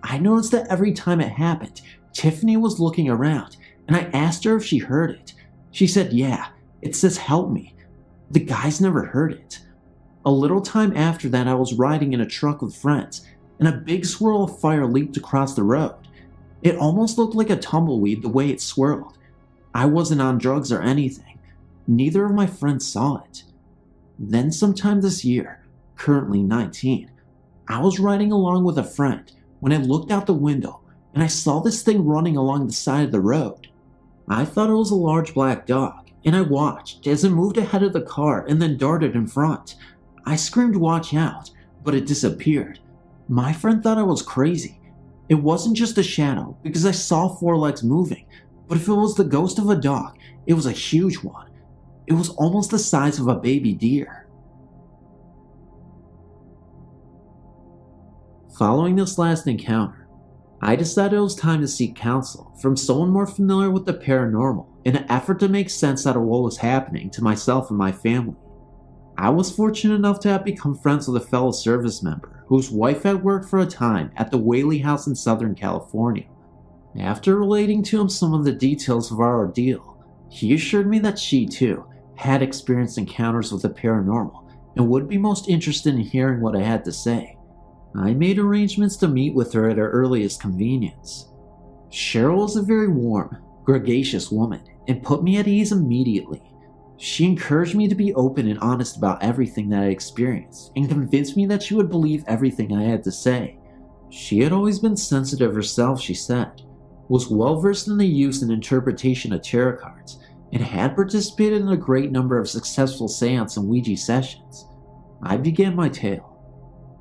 I noticed that every time it happened, Tiffany was looking around, and I asked her if she heard it. She said, yeah, it says help me. The guys never heard it. A little time after that, I was riding in a truck with friends, and a big swirl of fire leaped across the road. It almost looked like a tumbleweed the way it swirled. I wasn't on drugs or anything. Neither of my friends saw it. Then sometime this year, currently 19, I was riding along with a friend when I looked out the window and I saw this thing running along the side of the road. I thought it was a large black dog, and I watched as it moved ahead of the car and then darted in front. I screamed watch out, but it disappeared. My friend thought I was crazy. It wasn't just a shadow because I saw 4 legs moving, but if it was the ghost of a dog, it was a huge one. It was almost the size of a baby deer. Following this last encounter, I decided it was time to seek counsel from someone more familiar with the paranormal in an effort to make sense out of what was happening to myself and my family. I was fortunate enough to have become friends with a fellow service member whose wife had worked for a time at the Whaley House in Southern California. After relating to him some of the details of our ordeal, he assured me that she too had experienced encounters with the paranormal and would be most interested in hearing what I had to say. I made arrangements to meet with her at her earliest convenience. Cheryl was a very warm, gregarious woman and put me at ease immediately. She encouraged me to be open and honest about everything that I experienced and convinced me that she would believe everything I had to say. She had always been sensitive herself, she said, was well versed in the use and interpretation of tarot cards, and had participated in a great number of successful seance and Ouija sessions. I began my tale.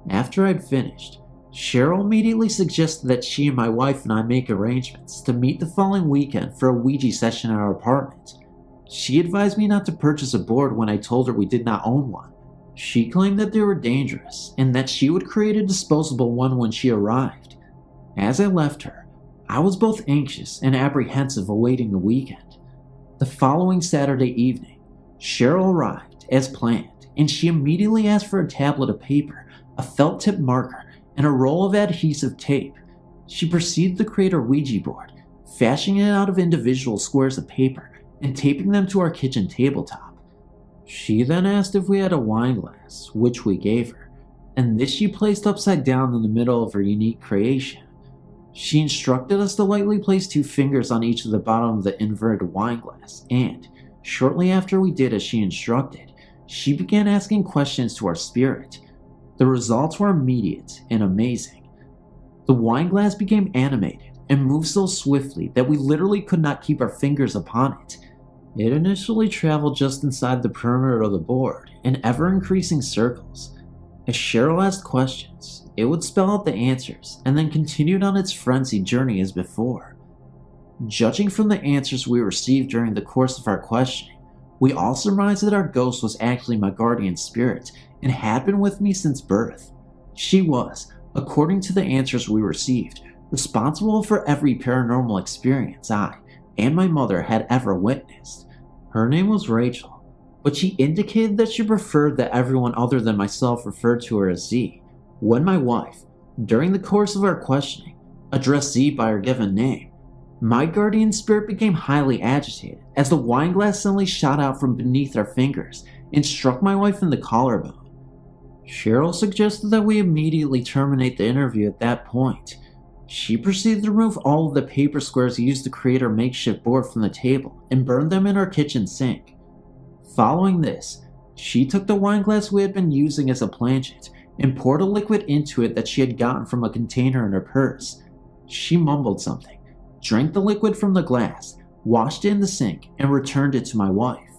After I'd finished, Cheryl immediately suggested that she and my wife and I make arrangements to meet the following weekend for a Ouija session at our apartment. She advised me not to purchase a board when I told her we did not own one. She claimed that they were dangerous and that she would create a disposable one when she arrived. As I left her, I was both anxious and apprehensive awaiting the weekend. The following Saturday evening, Cheryl arrived as planned, and she immediately asked for a tablet of paper, a felt tip marker, and a roll of adhesive tape. She proceeded to create a Ouija board, fashioning it out of individual squares of paper and taping them to our kitchen tabletop. She then asked if we had a wine glass, which we gave her, and this she placed upside down in the middle of her unique creation. She instructed us to lightly place 2 fingers on each of the bottom of the inverted wine glass, and shortly after we did as she instructed, she began asking questions to our spirit. The results were immediate and amazing. The wine glass became animated and moved so swiftly that we literally could not keep our fingers upon it. It initially traveled just inside the perimeter of the board in ever-increasing circles. As Cheryl asked questions, it would spell out the answers and then continued on its frenzied journey as before. Judging from the answers we received during the course of our questioning, we all surmised that our ghost was actually my guardian spirit and had been with me since birth. She was, according to the answers we received, responsible for every paranormal experience I and my mother had ever witnessed. Her name was Rachel, but she indicated that she preferred that everyone other than myself referred to her as Z. When my wife, during the course of our questioning, addressed Z by her given name, my guardian spirit became highly agitated as the wine glass suddenly shot out from beneath our fingers and struck my wife in the collarbone. Cheryl suggested that we immediately terminate the interview at that point. She proceeded to remove all of the paper squares used to create our makeshift board from the table and burned them in our kitchen sink. Following this, she took the wine glass we had been using as a planchet and poured a liquid into it that she had gotten from a container in her purse. She mumbled something, drank the liquid from the glass, washed it in the sink, and returned it to my wife.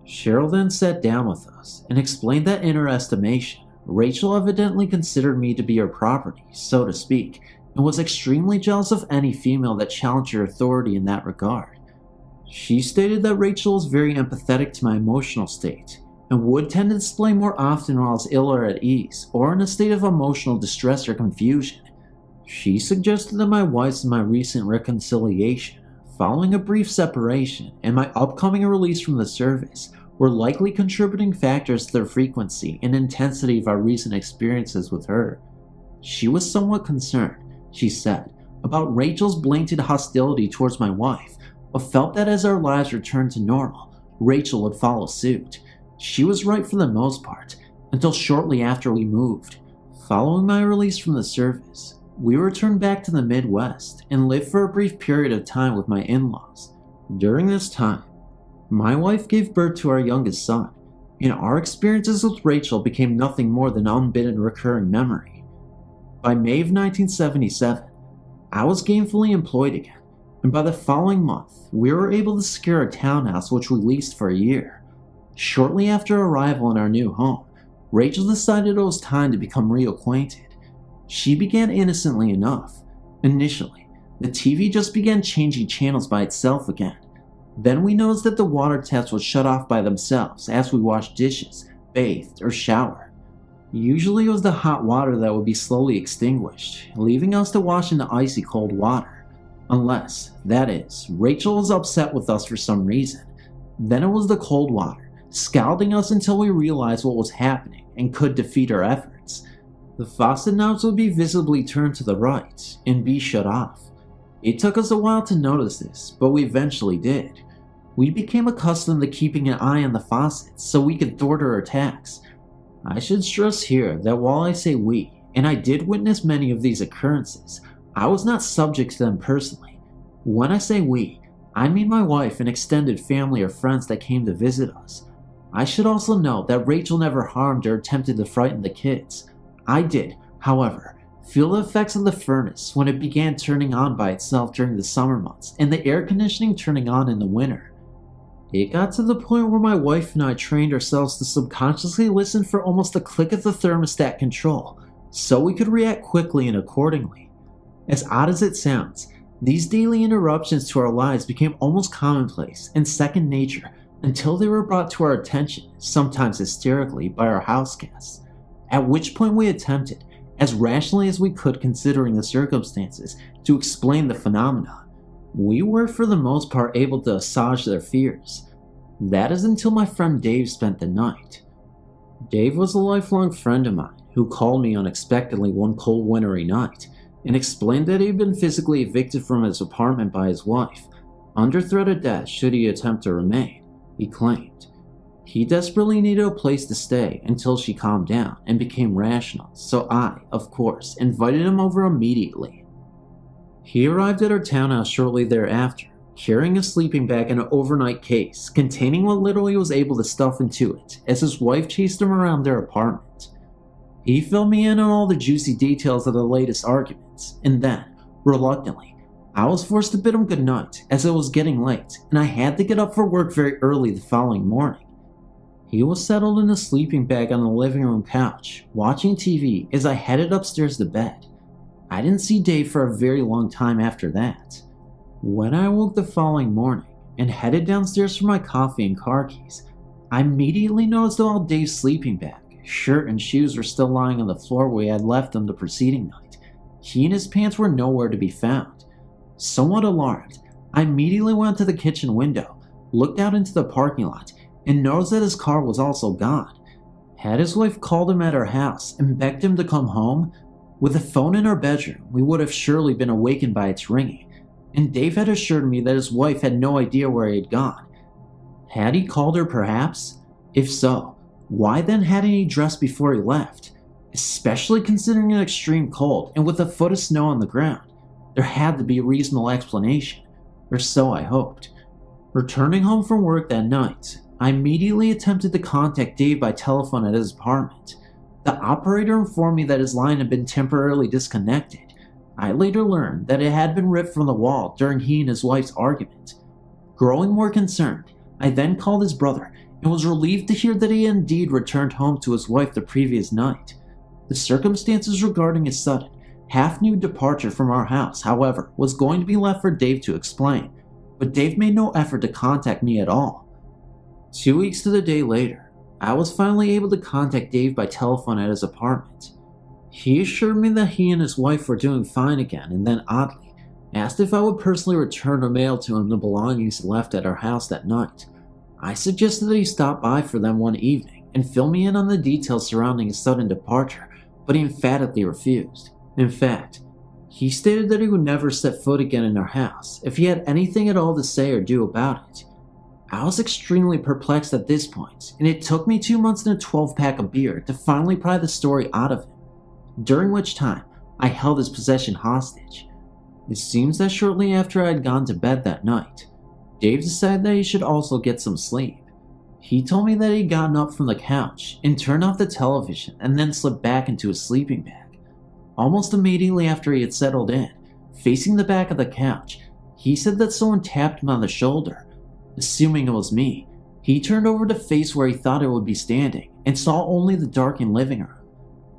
Cheryl then sat down with us and explained that in her estimation, Rachel evidently considered me to be her property, so to speak, and was extremely jealous of any female that challenged her authority in that regard. She stated that Rachel was very empathetic to my emotional state and would tend to display more often while I was ill or at ease, or in a state of emotional distress or confusion. She suggested that my wife's and my recent reconciliation, following a brief separation, and my upcoming release from the service were likely contributing factors to the frequency and intensity of our recent experiences with her. She was somewhat concerned, she said, about Rachel's blatant hostility towards my wife, but felt that as our lives returned to normal, Rachel would follow suit. She was right for the most part, until shortly after we moved. Following my release from the service, we returned back to the Midwest and lived for a brief period of time with my in-laws. During this time, my wife gave birth to our youngest son, and our experiences with Rachel became nothing more than unbidden recurring memory. By May of 1977, I was gainfully employed again, and by the following month, we were able to secure a townhouse which we leased for a year. Shortly after arrival in our new home, Rachel decided it was time to become reacquainted. She began innocently enough. Initially, the TV just began changing channels by itself again. Then we noticed that the water taps would shut off by themselves as we washed dishes, bathed, or showered. Usually it was the hot water that would be slowly extinguished, leaving us to wash in the icy cold water. Unless, that is, Rachel was upset with us for some reason. Then it was the cold water, scalding us until we realized what was happening and could defeat our efforts. The faucet knobs would be visibly turned to the right and be shut off. It took us a while to notice this, but we eventually did. We became accustomed to keeping an eye on the faucets so we could thwart her attacks. I should stress here that while I say we, and I did witness many of these occurrences, I was not subject to them personally. When I say we, I mean my wife and extended family or friends that came to visit us. I should also note that Rachel never harmed or attempted to frighten the kids. I did, however, feel the effects of the furnace when it began turning on by itself during the summer months and the air conditioning turning on in the winter. It got to the point where my wife and I trained ourselves to subconsciously listen for almost the click of the thermostat control, so we could react quickly and accordingly. As odd as it sounds, these daily interruptions to our lives became almost commonplace and second nature until they were brought to our attention, sometimes hysterically, by our house guests, at which point we attempted, as rationally as we could considering the circumstances, to explain the phenomenon. We were for the most part able to assuage their fears. That is until my friend Dave spent the night. Dave was a lifelong friend of mine who called me unexpectedly one cold wintry night and explained that he had been physically evicted from his apartment by his wife, under threat of death should he attempt to remain, he claimed. He desperately needed a place to stay until she calmed down and became rational, so I, of course, invited him over immediately. He arrived at our townhouse shortly thereafter, carrying a sleeping bag and an overnight case containing what little he was able to stuff into it as his wife chased him around their apartment. He filled me in on all the juicy details of the latest arguments, and then, reluctantly, I was forced to bid him goodnight as it was getting late and I had to get up for work very early the following morning. He was settled in a sleeping bag on the living room couch, watching TV as I headed upstairs to bed. I didn't see Dave for a very long time after that. When I woke the following morning and headed downstairs for my coffee and car keys, I immediately noticed that while Dave's sleeping bag, shirt, and shoes were still lying on the floor where he had left them the preceding night, he and his pants were nowhere to be found. Somewhat alarmed, I immediately went to the kitchen window, looked out into the parking lot, and noticed that his car was also gone. Had his wife called him at her house and begged him to come home, with a phone in her bedroom, we would have surely been awakened by its ringing, and Dave had assured me that his wife had no idea where he had gone. Had he called her perhaps? If so, why then hadn't he dressed before he left? Especially considering an extreme cold and with a foot of snow on the ground, there had to be a reasonable explanation, or so I hoped. Returning home from work that night, I immediately attempted to contact Dave by telephone at his apartment. The operator informed me that his line had been temporarily disconnected. I later learned that it had been ripped from the wall during he and his wife's argument. Growing more concerned, I then called his brother and was relieved to hear that he had indeed returned home to his wife the previous night. The circumstances regarding his sudden, half-nude departure from our house, however, was going to be left for Dave to explain, but Dave made no effort to contact me at all. 2 weeks to the day later, I was finally able to contact Dave by telephone at his apartment. He assured me that he and his wife were doing fine again, and then oddly, asked if I would personally return or mail to him the belongings left at our house that night. I suggested that he stop by for them one evening and fill me in on the details surrounding his sudden departure, but he emphatically refused. In fact, he stated that he would never set foot again in our house if he had anything at all to say or do about it. I was extremely perplexed at this point, and it took me 2 months and a 12-pack of beer to finally pry the story out of him, during which time I held his possession hostage. It seems that shortly after I had gone to bed that night, Dave decided that he should also get some sleep. He told me that he had gotten up from the couch and turned off the television and then slipped back into his sleeping bag. Almost immediately after he had settled in, facing the back of the couch, he said that someone tapped him on the shoulder. Assuming it was me, he turned over to face where he thought it would be standing and saw only the darkened living room.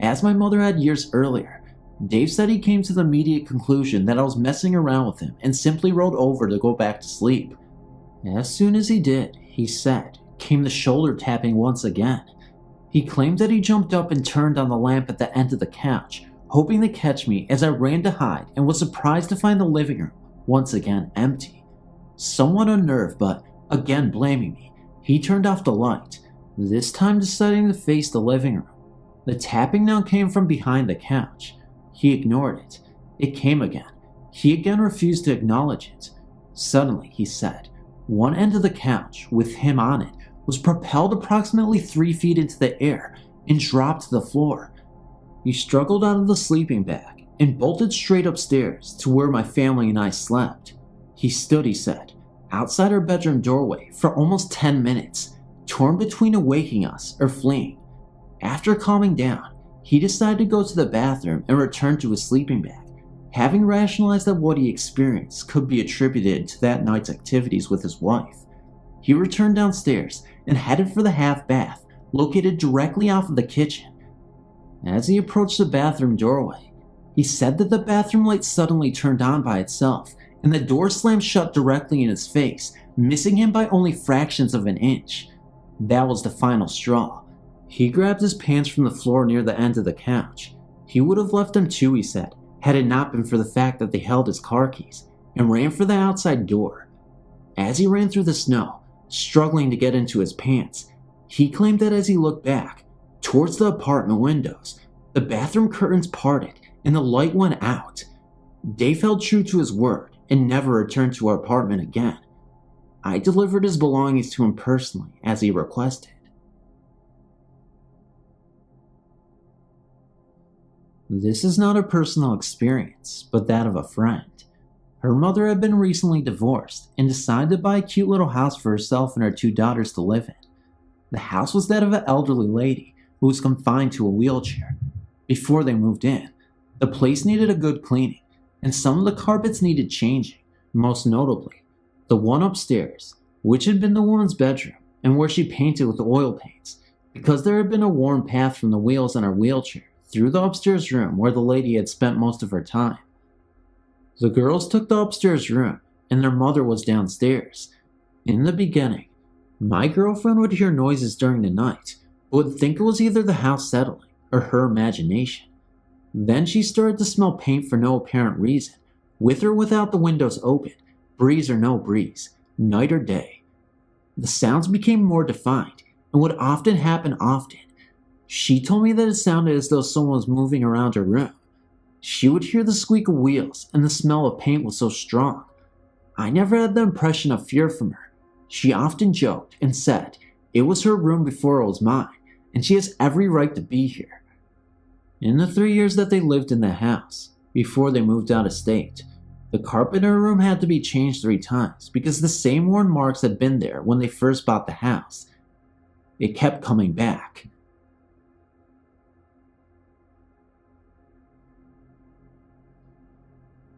As my mother had years earlier, Dave said he came to the immediate conclusion that I was messing around with him and simply rolled over to go back to sleep. As soon as he did, he said, came the shoulder tapping once again. He claimed that he jumped up and turned on the lamp at the end of the couch, hoping to catch me as I ran to hide, and was surprised to find the living room once again empty. Somewhat unnerved, but again blaming me, he turned off the light, this time deciding to face the living room. The tapping now came from behind the couch. He ignored it. It came again. He again refused to acknowledge it. Suddenly, he said, one end of the couch, with him on it, was propelled approximately 3 feet into the air and dropped to the floor. He struggled out of the sleeping bag and bolted straight upstairs to where my family and I slept. He stood, he said, outside our bedroom doorway for almost 10 minutes, torn between awaking us or fleeing. After calming down, he decided to go to the bathroom and return to his sleeping bag, having rationalized that what he experienced could be attributed to that night's activities with his wife. He returned downstairs and headed for the half bath, located directly off of the kitchen. As he approached the bathroom doorway, he said that the bathroom light suddenly turned on by itself, and the door slammed shut directly in his face, missing him by only fractions of an inch. That was the final straw. He grabbed his pants from the floor near the end of the couch. He would have left them too, he said, had it not been for the fact that they held his car keys, and ran for the outside door. As he ran through the snow, struggling to get into his pants, he claimed that as he looked back, towards the apartment windows, the bathroom curtains parted and the light went out. Dave held true to his word and never returned to our apartment again. I delivered his belongings to him personally as he requested. This is not a personal experience, but that of a friend. Her mother had been recently divorced and decided to buy a cute little house for herself and her 2 daughters to live in. The house was that of an elderly lady who was confined to a wheelchair. Before they moved in, the place needed a good cleaning, and some of the carpets needed changing, most notably the one upstairs, which had been the woman's bedroom and where she painted with oil paints, because there had been a worn path from the wheels on her wheelchair through the upstairs room where the lady had spent most of her time. The girls took the upstairs room and their mother was downstairs. In the beginning, my girlfriend would hear noises during the night, but would think it was either the house settling or her imagination. Then she started to smell paint for no apparent reason, with or without the windows open, breeze or no breeze, night or day. The sounds became more defined and would often happen often. She told me that it sounded as though someone was moving around her room. She would hear the squeak of wheels, and the smell of paint was so strong. I never had the impression of fear from her. She often joked and said it was her room before it was mine, and she has every right to be here. In the 3 years that they lived in the house, before they moved out of state, the carpet in her room had to be changed 3 times because the same worn marks had been there when they first bought the house. It kept coming back.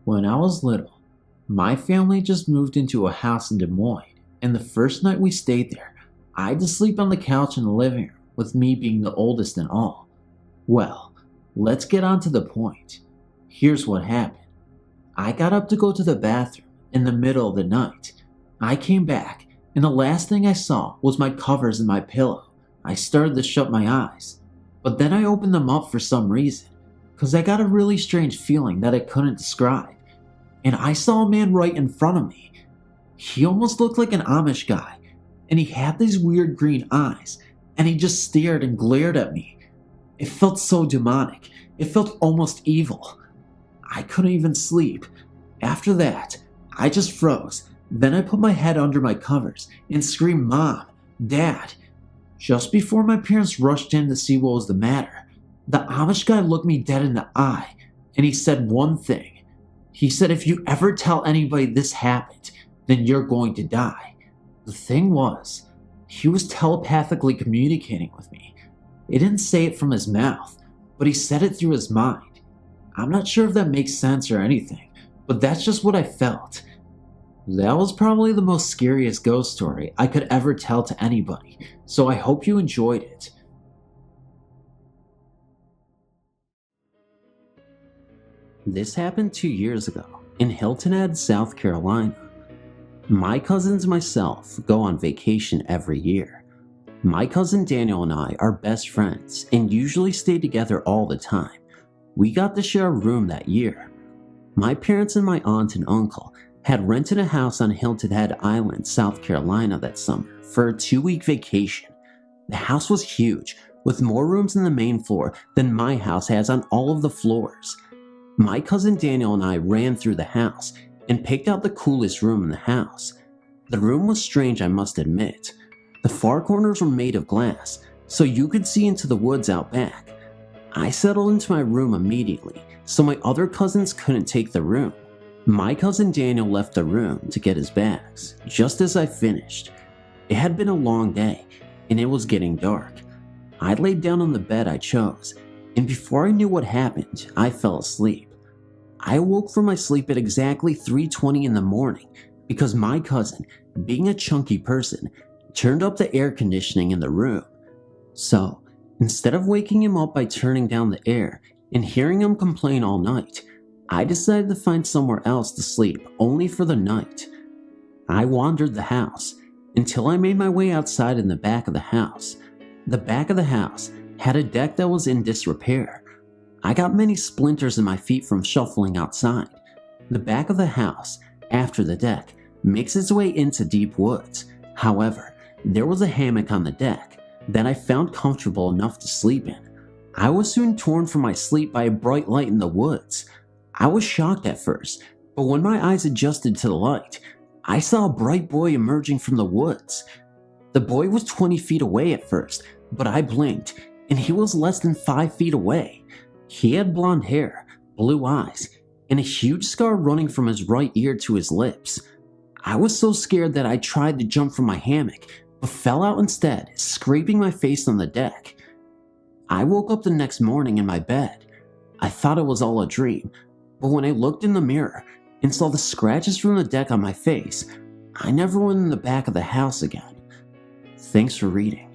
When I was little, my family just moved into a house in Des Moines, and the first night we stayed there, I had to sleep on the couch in the living room, with me being the oldest and all. Well, let's get on to the point. Here's what happened. I got up to go to the bathroom in the middle of the night. I came back, and the last thing I saw was my covers and my pillow. I started to shut my eyes, but then I opened them up for some reason, because I got a really strange feeling that I couldn't describe. And I saw a man right in front of me. He almost looked like an Amish guy, and he had these weird green eyes, and he just stared and glared at me. It felt so demonic. It felt almost evil. I couldn't even sleep. After that, I just froze. Then I put my head under my covers and screamed, "Mom, Dad." Just before my parents rushed in to see what was the matter, the Amish guy looked me dead in the eye, and he said one thing. He said, "If you ever tell anybody this happened, then you're going to die." The thing was, he was telepathically communicating with me. He didn't say it from his mouth, but he said it through his mind. I'm not sure if that makes sense or anything, but that's just what I felt. That was probably the most scariest ghost story I could ever tell to anybody, so I hope you enjoyed it. This happened 2 years ago in Hilton Head, South Carolina. My cousins and myself go on vacation every year. My cousin Daniel and I are best friends and usually stay together all the time. We got to share a room that year. My parents and my aunt and uncle had rented a house on Hilton Head Island, South Carolina that summer for a 2-week vacation. The house was huge, with more rooms in the main floor than my house has on all of the floors. My cousin Daniel and I ran through the house and picked out the coolest room in the house. The room was strange, I must admit. The far corners were made of glass, so you could see into the woods out back. I settled into my room immediately, so my other cousins couldn't take the room. My cousin Daniel left the room to get his bags, just as I finished. It had been a long day, and it was getting dark. I laid down on the bed I chose, and before I knew what happened, I fell asleep. I awoke from my sleep at exactly 3:20 in the morning because my cousin, being a chunky person, turned up the air conditioning in the room. So, instead of waking him up by turning down the air and hearing him complain all night, I decided to find somewhere else to sleep only for the night. I wandered the house until I made my way outside in the back of the house. The back of the house had a deck that was in disrepair. I got many splinters in my feet from shuffling outside. The back of the house, after the deck, makes its way into deep woods. However, there was a hammock on the deck that I found comfortable enough to sleep in. I was soon torn from my sleep by a bright light in the woods. I was shocked at first, but when my eyes adjusted to the light, I saw a bright boy emerging from the woods. The boy was 20 feet away at first, but I blinked, and he was less than 5 feet away. He had blonde hair, blue eyes, and a huge scar running from his right ear to his lips. I was so scared that I tried to jump from my hammock, but fell out instead, scraping my face on the deck. I woke up the next morning in my bed. I thought it was all a dream, but when I looked in the mirror and saw the scratches from the deck on my face, I never went in the back of the house again. Thanks for reading.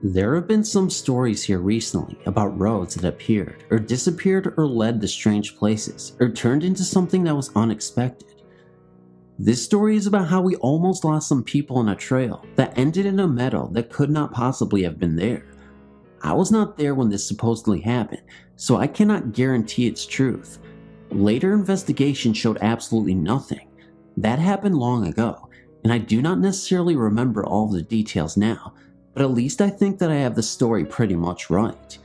There have been some stories here recently about roads that appeared or disappeared or led to strange places or turned into something that was unexpected. This story is about how we almost lost some people on a trail that ended in a meadow that could not possibly have been there. I was not there when this supposedly happened, so I cannot guarantee its truth. Later investigation showed absolutely nothing. That happened long ago, and I do not necessarily remember all of the details now, but at least I think that I have the story pretty much right.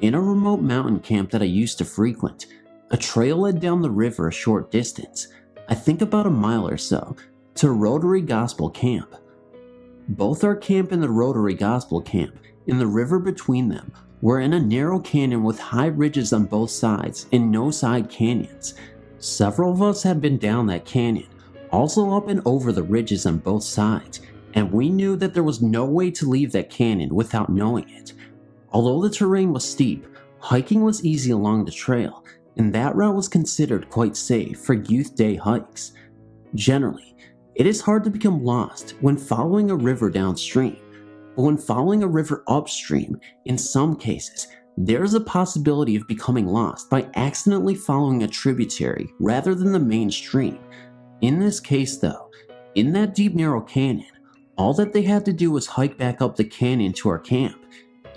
In a remote mountain camp that I used to frequent, a trail led down the river a short distance, I think about a mile or so, to Rotary Gospel Camp. Both our camp and the Rotary Gospel Camp, and the river between them, were in a narrow canyon with high ridges on both sides and no side canyons. Several of us had been down that canyon, also up and over the ridges on both sides, and we knew that there was no way to leave that canyon without knowing it. Although the terrain was steep, hiking was easy along the trail, and that route was considered quite safe for youth day hikes. Generally, it is hard to become lost when following a river downstream, but when following a river upstream, in some cases, there is a possibility of becoming lost by accidentally following a tributary rather than the main stream. In this case though, in that deep narrow canyon, all that they had to do was hike back up the canyon to our camp,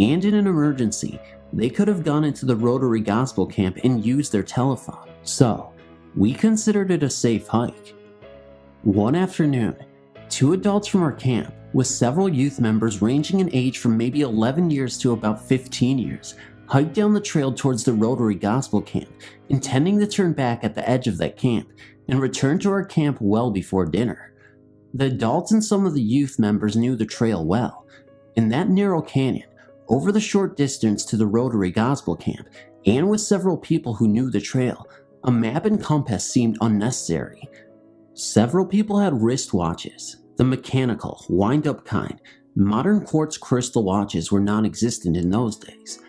and in an emergency, they could have gone into the Rotary Gospel Camp and used their telephone, so we considered it a safe hike. One afternoon, 2 adults from our camp, with several youth members ranging in age from maybe 11 years to about 15 years, hiked down the trail towards the Rotary Gospel Camp, intending to turn back at the edge of that camp and return to our camp well before dinner. The adults and some of the youth members knew the trail well. In that narrow canyon, over the short distance to the Rotary Gospel Camp, and with several people who knew the trail, a map and compass seemed unnecessary. Several people had wristwatches, the mechanical, wind-up kind. Modern quartz crystal watches were non-existent in those days.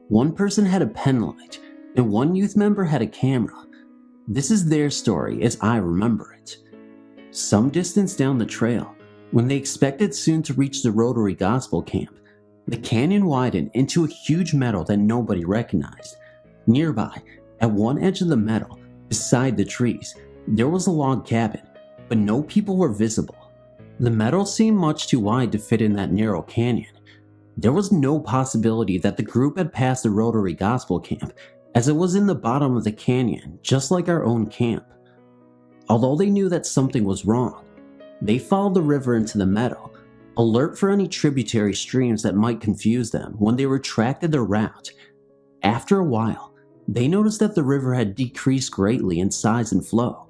One person had a pen light, and one youth member had a camera. This is their story as I remember it. Some distance down the trail, when they expected soon to reach the Rotary Gospel Camp, the canyon widened into a huge meadow that nobody recognized. Nearby, at one edge of the meadow, beside the trees, there was a log cabin, but no people were visible. The meadow seemed much too wide to fit in that narrow canyon. There was no possibility that the group had passed the Rotary Gospel Camp, as it was in the bottom of the canyon, just like our own camp. Although they knew that something was wrong, they followed the river into the meadow, alert for any tributary streams that might confuse them when they retracted their route. After a while, they noticed that the river had decreased greatly in size and flow.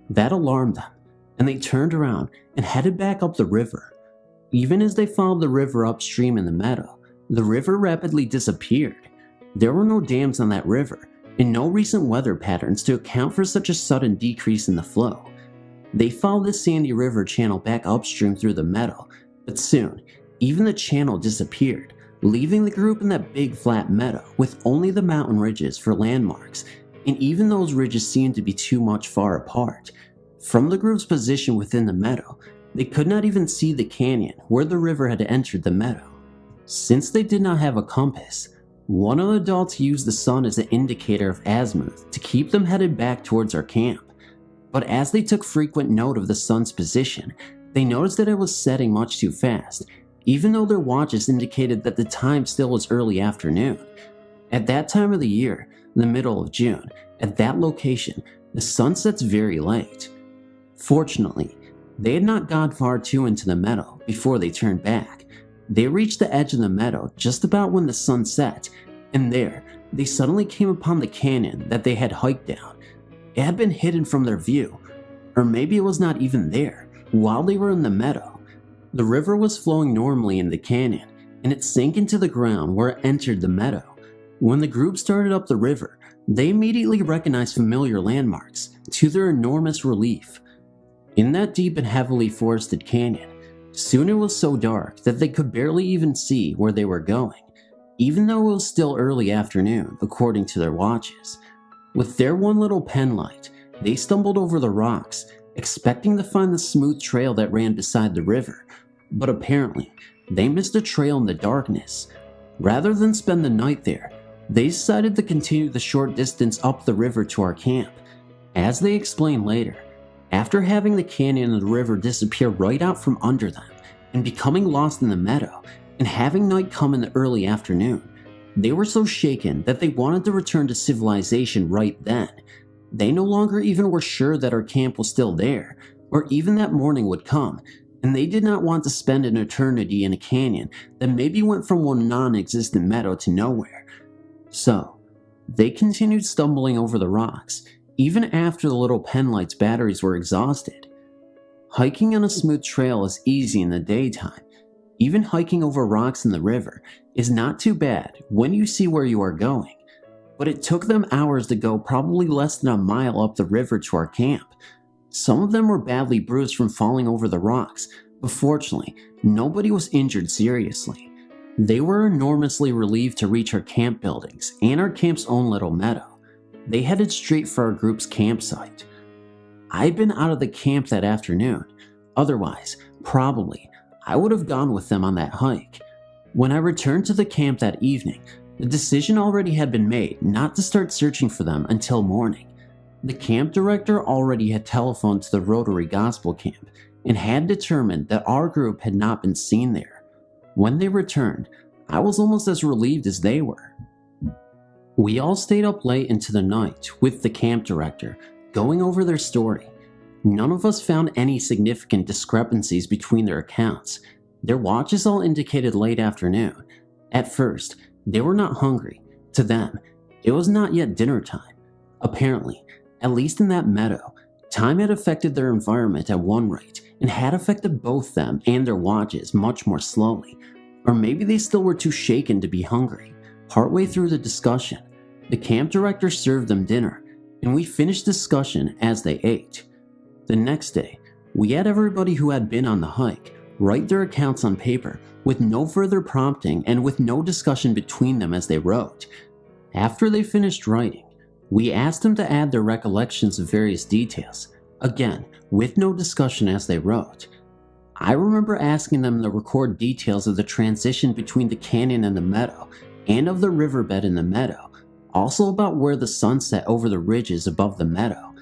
That alarmed them, and they turned around and headed back up the river. Even as they followed the river upstream in the meadow, the river rapidly disappeared. There were no dams on that river, and no recent weather patterns to account for such a sudden decrease in the flow. They followed the sandy river channel back upstream through the meadow, but soon, even the channel disappeared, leaving the group in that big flat meadow with only the mountain ridges for landmarks, and even those ridges seemed to be too much far apart. From the group's position within the meadow, they could not even see the canyon where the river had entered the meadow. Since they did not have a compass, one of the adults used the sun as an indicator of azimuth to keep them headed back towards our camp. But as they took frequent note of the sun's position, they noticed that it was setting much too fast, even though their watches indicated that the time still was early afternoon. At that time of the year, the middle of June, at that location, the sun sets very late. Fortunately, they had not gone far too into the meadow before they turned back. They reached the edge of the meadow just about when the sun set, and there, they suddenly came upon the canyon that they had hiked down. It had been hidden from their view, or maybe it was not even there, while they were in the meadow. The river was flowing normally in the canyon, and it sank into the ground where it entered the meadow. When the group started up the river, they immediately recognized familiar landmarks, to their enormous relief. In that deep and heavily forested canyon, soon it was so dark that they could barely even see where they were going, even though it was still early afternoon according to their watches. With their one little pen light, they stumbled over the rocks, expecting to find the smooth trail that ran beside the river, but apparently, they missed a trail in the darkness. Rather than spend the night there, they decided to continue the short distance up the river to our camp. As they explained later, after having the canyon and the river disappear right out from under them and becoming lost in the meadow and having night come in the early afternoon, they were so shaken that they wanted to return to civilization right then. They no longer even were sure that our camp was still there, or even that morning would come, and they did not want to spend an eternity in a canyon that maybe went from one non-existent meadow to nowhere. So, they continued stumbling over the rocks, even after the little penlight's batteries were exhausted. Hiking on a smooth trail is easy in the daytime. Even hiking over rocks in the river is not too bad when you see where you are going. But it took them hours to go probably less than a mile up the river to our camp. Some of them were badly bruised from falling over the rocks, but fortunately, nobody was injured seriously. They were enormously relieved to reach our camp buildings and our camp's own little meadow. They headed straight for our group's campsite. I'd been out of the camp that afternoon. Otherwise, probably, I would have gone with them on that hike. When I returned to the camp that evening, the decision already had been made not to start searching for them until morning. The camp director already had telephoned to the Rotary Gospel Camp and had determined that our group had not been seen there. When they returned, I was almost as relieved as they were. We all stayed up late into the night with the camp director, going over their story. None of us found any significant discrepancies between their accounts. Their watches all indicated late afternoon. At first, they were not hungry. To them, it was not yet dinner time. Apparently, at least in that meadow, time had affected their environment at one rate and had affected both them and their watches much more slowly. Or maybe they still were too shaken to be hungry. Partway through the discussion, the camp director served them dinner, and we finished discussion as they ate. The next day, we had everybody who had been on the hike write their accounts on paper with no further prompting and with no discussion between them as they wrote. After they finished writing, we asked them to add their recollections of various details, again with no discussion as they wrote. I remember asking them to record details of the transition between the canyon and the meadow, and of the riverbed in the meadow, also about where the sun set over the ridges above the meadow.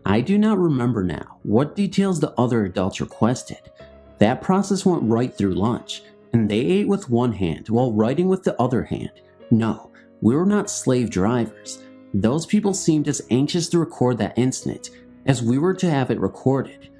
I do not remember now what details the other adults requested. That process went right through lunch, and they ate with one hand while writing with the other hand. No, we were not slave drivers. Those people seemed as anxious to record that incident as we were to have it recorded.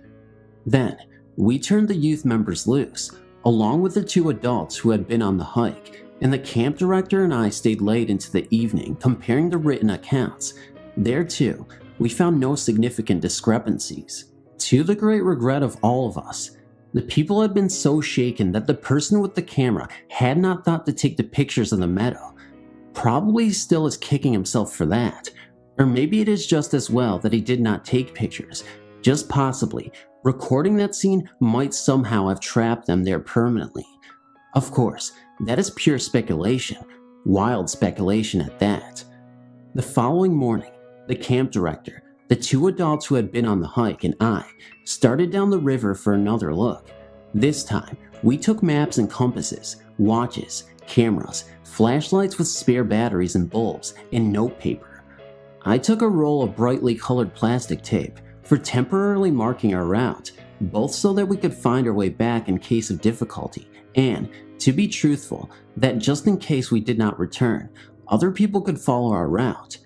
Then, we turned the youth members loose, along with the two adults who had been on the hike, and the camp director and I stayed late into the evening comparing the written accounts. There too, we found no significant discrepancies. To the great regret of all of us, the people had been so shaken that the person with the camera had not thought to take the pictures of the meadow. Probably still is kicking himself for that. Or maybe it is just as well that he did not take pictures. Just possibly, recording that scene might somehow have trapped them there permanently. Of course, that is pure speculation. Wild speculation at that. The following morning, the camp director, the two adults who had been on the hike, and I started down the river for another look. This time, we took maps and compasses, watches, cameras, flashlights with spare batteries and bulbs, and notepaper. I took a roll of brightly colored plastic tape for temporarily marking our route, both so that we could find our way back in case of difficulty, and, to be truthful, that just in case we did not return, other people could follow our route.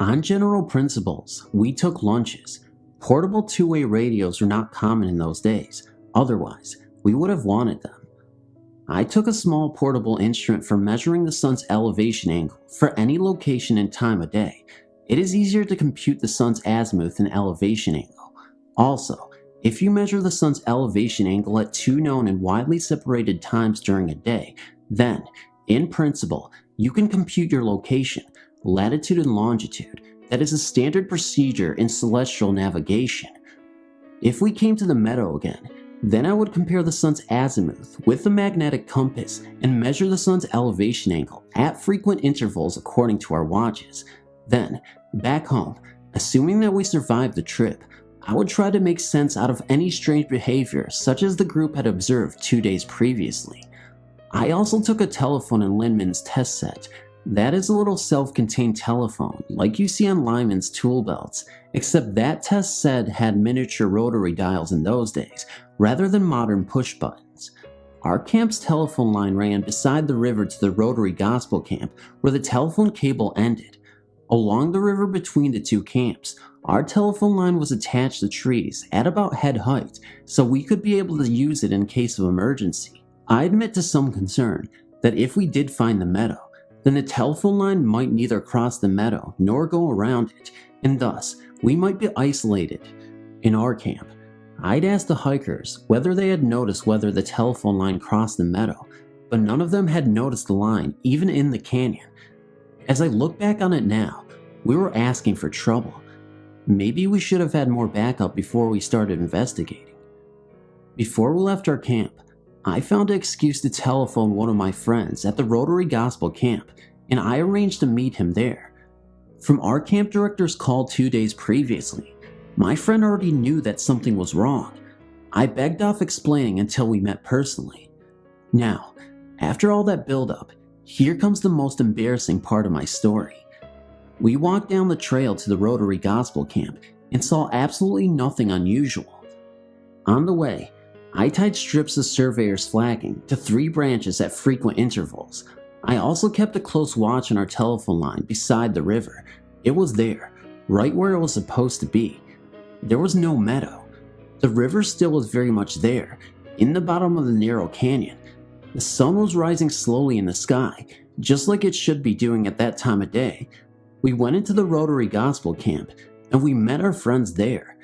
On general principles, we took lunches. Portable two-way radios were not common in those days, otherwise, we would have wanted them. I took a small portable instrument for measuring the sun's elevation angle for any location and time of day. It is easier to compute the sun's azimuth and elevation angle. Also, if you measure the sun's elevation angle at two known and widely separated times during a day, then, in principle, you can compute your location, latitude and longitude. That is a standard procedure in celestial navigation. If we came to the meadow again, then I would compare the sun's azimuth with the magnetic compass and measure the sun's elevation angle at frequent intervals according to our watches. Then, back home, assuming that we survived the trip, I would try to make sense out of any strange behavior such as the group had observed 2 days previously. I also took a telephone in Linman's test set. That is a little self-contained telephone, like you see on Lyman's tool belts, except that test set had miniature rotary dials in those days, rather than modern push buttons. Our camp's telephone line ran beside the river to the Rotary Gospel Camp, where the telephone cable ended. Along the river between the two camps, our telephone line was attached to trees at about head height, so we could be able to use it in case of emergency. I admit to some concern that if we did find the meadow, then the telephone line might neither cross the meadow nor go around it, and thus we might be isolated in our camp. I'd asked the hikers whether they had noticed whether the telephone line crossed the meadow, but none of them had noticed the line even in the canyon. As I look back on it now, we were asking for trouble. Maybe we should have had more backup before we started investigating. Before we left our camp, I found an excuse to telephone one of my friends at the Rotary Gospel Camp, and I arranged to meet him there. From our camp director's call 2 days previously, my friend already knew that something was wrong. I begged off explaining until we met personally. Now, after all that build-up, here comes the most embarrassing part of my story. We walked down the trail to the Rotary Gospel Camp and saw absolutely nothing unusual. On the way, I tied strips of surveyor's flagging to 3 branches at frequent intervals. I also kept a close watch on our telephone line beside the river. It was there, right where it was supposed to be. There was no meadow. The river still was very much there, in the bottom of the narrow canyon. The sun was rising slowly in the sky, just like it should be doing at that time of day. We went into the Rotary Gospel Camp, and we met our friends there.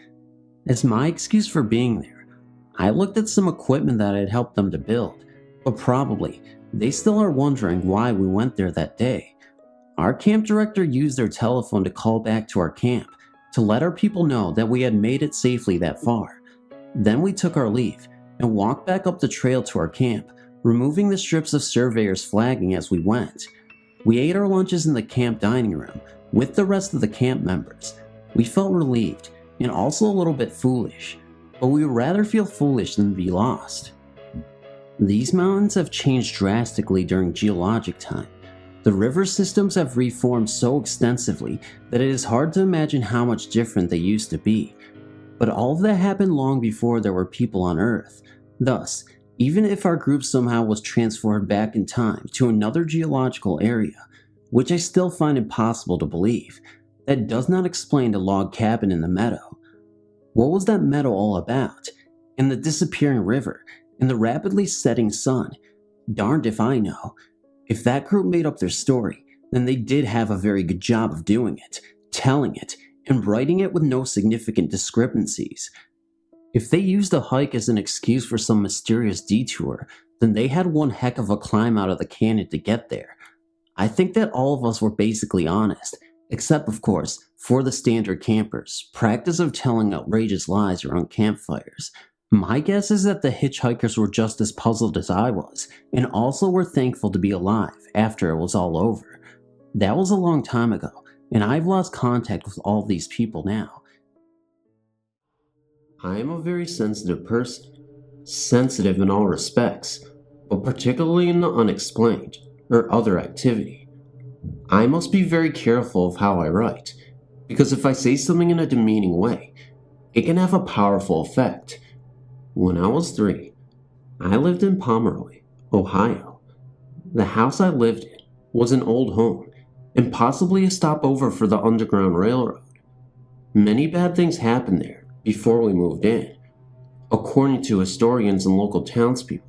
As my excuse for being there, I looked at some equipment that I had helped them to build, but probably they still are wondering why we went there that day. Our camp director used their telephone to call back to our camp to let our people know that we had made it safely that far. Then we took our leave and walked back up the trail to our camp, removing the strips of surveyor's flagging as we went. We ate our lunches in the camp dining room with the rest of the camp members. We felt relieved and also a little bit foolish, but we would rather feel foolish than be lost. These mountains have changed drastically during geologic time. The river systems have reformed so extensively that it is hard to imagine how much different they used to be. But all of that happened long before there were people on Earth. Thus, even if our group somehow was transferred back in time to another geological area, which I still find impossible to believe, that does not explain the log cabin in the meadow. What was that meadow all about? And the disappearing river, and the rapidly setting sun? Darned if I know. If that group made up their story, then they did have a very good job of doing it, telling it, and writing it with no significant discrepancies. If they used a hike as an excuse for some mysterious detour, then they had one heck of a climb out of the canyon to get there. I think that all of us were basically honest, except of course, for the standard campers' practice of telling outrageous lies around campfires. My guess is that the hitchhikers were just as puzzled as I was, and also were thankful to be alive after it was all over. That was a long time ago, and I've lost contact with all these people now. I am a very sensitive person. Sensitive in all respects, but particularly in the unexplained, or other activity. I must be very careful of how I write, because if I say something in a demeaning way, it can have a powerful effect. When I was 3, I lived in Pomeroy, Ohio. The house I lived in was an old home, and possibly a stopover for the Underground Railroad. Many bad things happened there before we moved in. According to historians and local townspeople,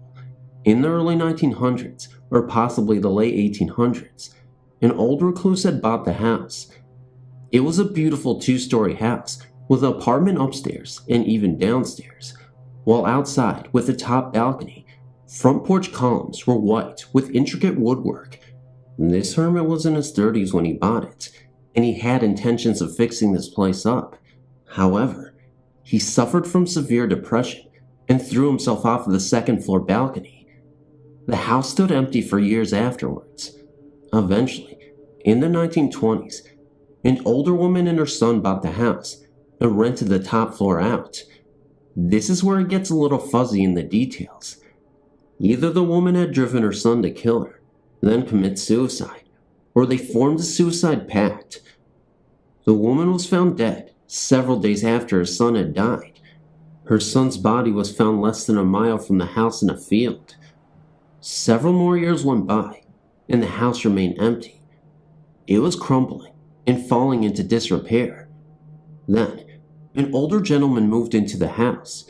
in the early 1900s, or possibly the late 1800s, an old recluse had bought the house. It was a beautiful 2-story house with an apartment upstairs and even downstairs, while outside, with a top balcony, front porch columns were white with intricate woodwork. This hermit was in his 30s when he bought it, and he had intentions of fixing this place up. However, he suffered from severe depression and threw himself off of the 2nd floor balcony. The house stood empty for years afterwards. Eventually, in the 1920s, an older woman and her son bought the house and rented the top floor out. This is where it gets a little fuzzy in the details. Either the woman had driven her son to kill her, then commit suicide, or they formed a suicide pact. The woman was found dead several days after her son had died. Her son's body was found less than a mile from the house in a field. Several more years went by, and the house remained empty. It was crumbling and falling into disrepair. Then, an older gentleman moved into the house.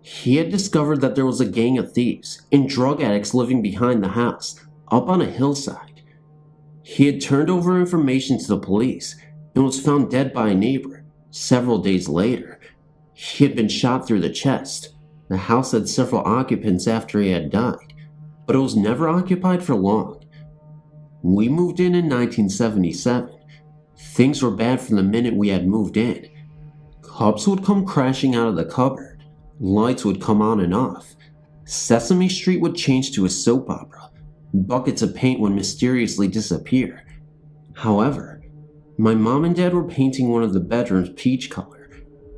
He had discovered that there was a gang of thieves and drug addicts living behind the house, up on a hillside. He had turned over information to the police and was found dead by a neighbor several days later. He had been shot through the chest. The house had several occupants after he had died, but it was never occupied for long. We moved in 1977. Things were bad from the minute we had moved in. Cups would come crashing out of the cupboard. Lights would come on and off. Sesame Street would change to a soap opera. Buckets of paint would mysteriously disappear. However, my mom and dad were painting one of the bedrooms peach color,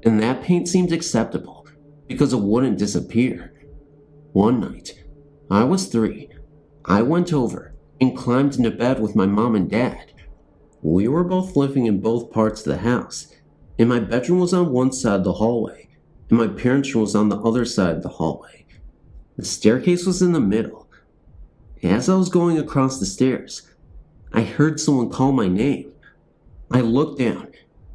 and that paint seemed acceptable because it wouldn't disappear. One night, I was 3. I went over and climbed into bed with my mom and dad. We were both living in both parts of the house, and my bedroom was on one side of the hallway, and my parents' room was on the other side of the hallway. The staircase was in the middle. As I was going across the stairs, I heard someone call my name. I looked down,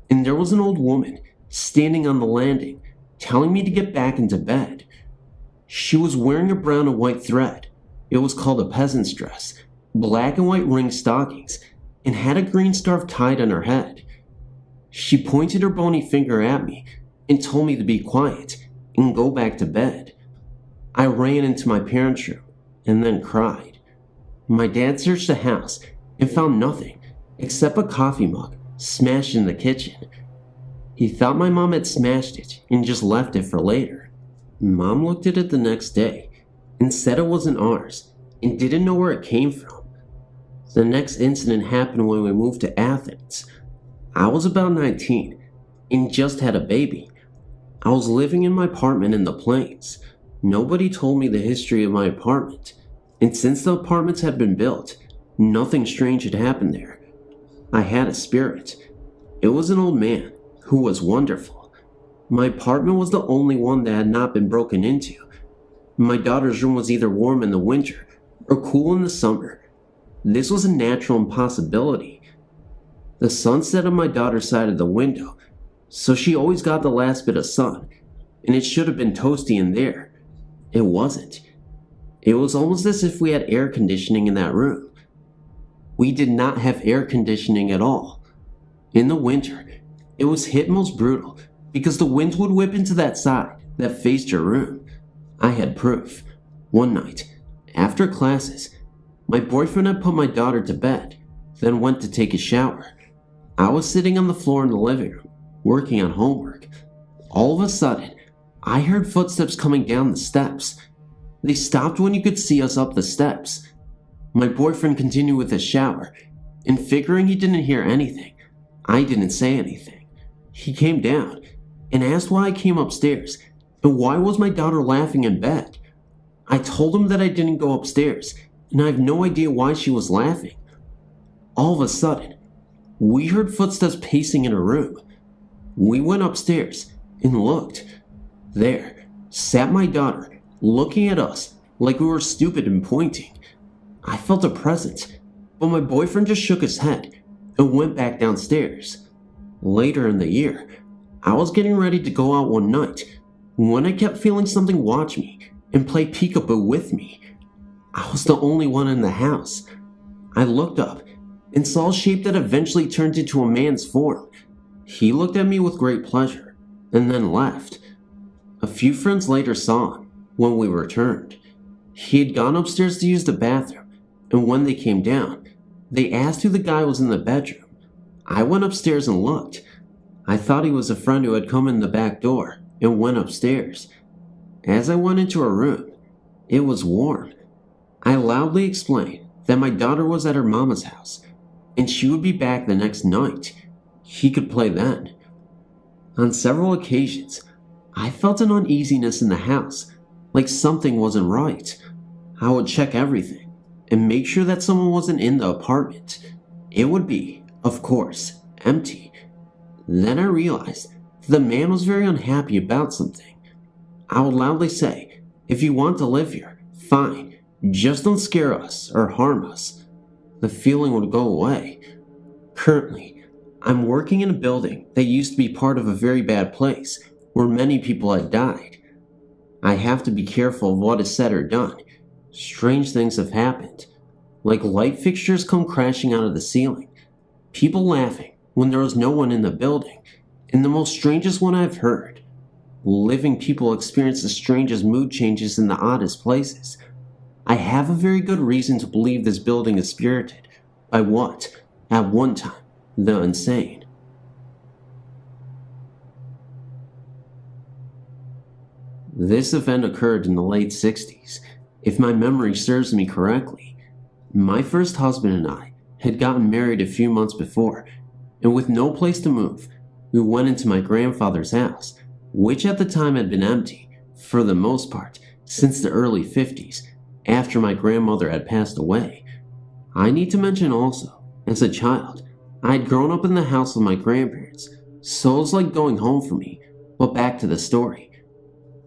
and there was an old woman standing on the landing, telling me to get back into bed. She was wearing a brown and white thread. It was called a peasant's dress, black and white ring stockings, and had a green scarf tied on her head. She pointed her bony finger at me and told me to be quiet and go back to bed. I ran into my parents' room and then cried. My dad searched the house and found nothing except a coffee mug smashed in the kitchen. He thought my mom had smashed it and just left it for later. Mom looked at it the next day and said it wasn't ours and didn't know where it came from. The next incident happened when we moved to Athens. I was about 19 and just had a baby. I was living in my apartment in the Plains. Nobody told me the history of my apartment, and since the apartments had been built, nothing strange had happened there. I had a spirit. It was an old man who was wonderful. My apartment was the only one that had not been broken into. My daughter's room was either warm in the winter or cool in the summer. This was a natural impossibility. The sun set on my daughter's side of the window, so she always got the last bit of sun, and it should have been toasty in there. It wasn't. It was almost as if we had air conditioning in that room. We did not have air conditioning at all. In the winter, it was hit most brutal because the winds would whip into that side that faced your room. I had proof. One night, after classes, my boyfriend had put my daughter to bed, then went to take a shower. I was sitting on the floor in the living room, working on homework. All of a sudden, I heard footsteps coming down the steps. They stopped when you could see us up the steps. My boyfriend continued with his shower, and figuring he didn't hear anything, I didn't say anything. He came down and asked why I came upstairs and why was my daughter laughing in bed. I told him that I didn't go upstairs and I have no idea why she was laughing. All of a sudden, we heard footsteps pacing in her room. We went upstairs and looked. There sat my daughter, looking at us like we were stupid and pointing. I felt a presence, but my boyfriend just shook his head and went back downstairs. Later in the year, I was getting ready to go out one night when I kept feeling something watch me and play peekaboo with me. I was the only one in the house. I looked up and saw a shape that eventually turned into a man's form. He looked at me with great pleasure and then left. A few friends later saw him when we returned. He had gone upstairs to use the bathroom, and when they came down, they asked who the guy was in the bedroom. I went upstairs and looked. I thought he was a friend who had come in the back door and went upstairs. As I went into her room, it was warm. I loudly explained that my daughter was at her mama's house, and she would be back the next night. He could play then. On several occasions, I felt an uneasiness in the house, like something wasn't right. I would check everything and make sure that someone wasn't in the apartment. It would be, of course, empty. Then I realized that the man was very unhappy about something. I would loudly say, "If you want to live here, fine, just don't scare us or harm us." The feeling would go away. Currently, I'm working in a building that used to be part of a very bad place where many people had died. I have to be careful of what is said or done. Strange things have happened, like light fixtures come crashing out of the ceiling, people laughing when there was no one in the building, and the most strangest one I've heard, living people experience the strangest mood changes in the oddest places. I have a very good reason to believe this building is spirited by what, at one time, the insane. This event occurred in the late 60s. If my memory serves me correctly, my first husband and I had gotten married a few months before, and with no place to move, we went into my grandfather's house, which at the time had been empty, for the most part, since the early 50s, after my grandmother had passed away. I need to mention also, as a child, I had grown up in the house of my grandparents, so it was like going home for me. But back to the story.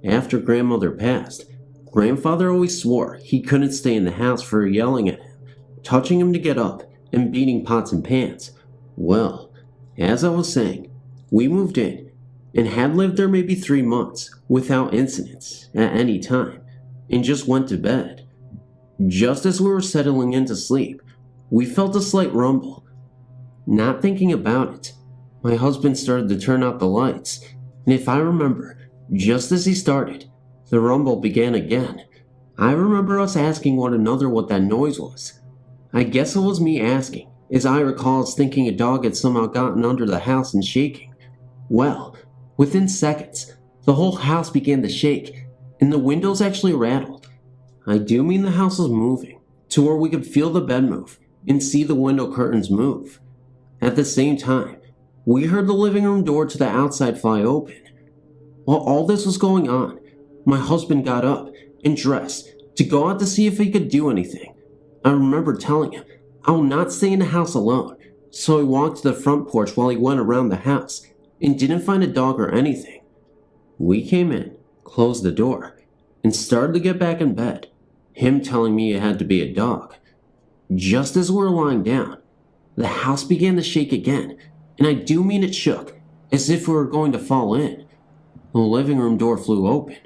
After grandmother passed, grandfather always swore he couldn't stay in the house for her yelling at him, touching him to get up, and beating pots and pans. Well, as I was saying, we moved in, and had lived there maybe 3 months, without incidents, at any time, and just went to bed. Just as we were settling in to sleep, we felt a slight rumble. Not thinking about it, my husband started to turn out the lights, and if I remember, just as he started, the rumble began again. I remember us asking one another what that noise was. I guess it was me asking, as I recall us thinking a dog had somehow gotten under the house and shaking. Well, within seconds, the whole house began to shake, and the windows actually rattled. I do mean the house was moving, to where we could feel the bed move, and see the window curtains move. At the same time, we heard the living room door to the outside fly open. While all this was going on, my husband got up and dressed to go out to see if he could do anything. I remember telling him, I will not stay in the house alone, so he walked to the front porch while he went around the house and didn't find a dog or anything. We came in, closed the door, and started to get back in bed, him telling me it had to be a dog. Just as we were lying down, the house began to shake again, and I do mean it shook, as if we were going to fall in. The living room door flew open,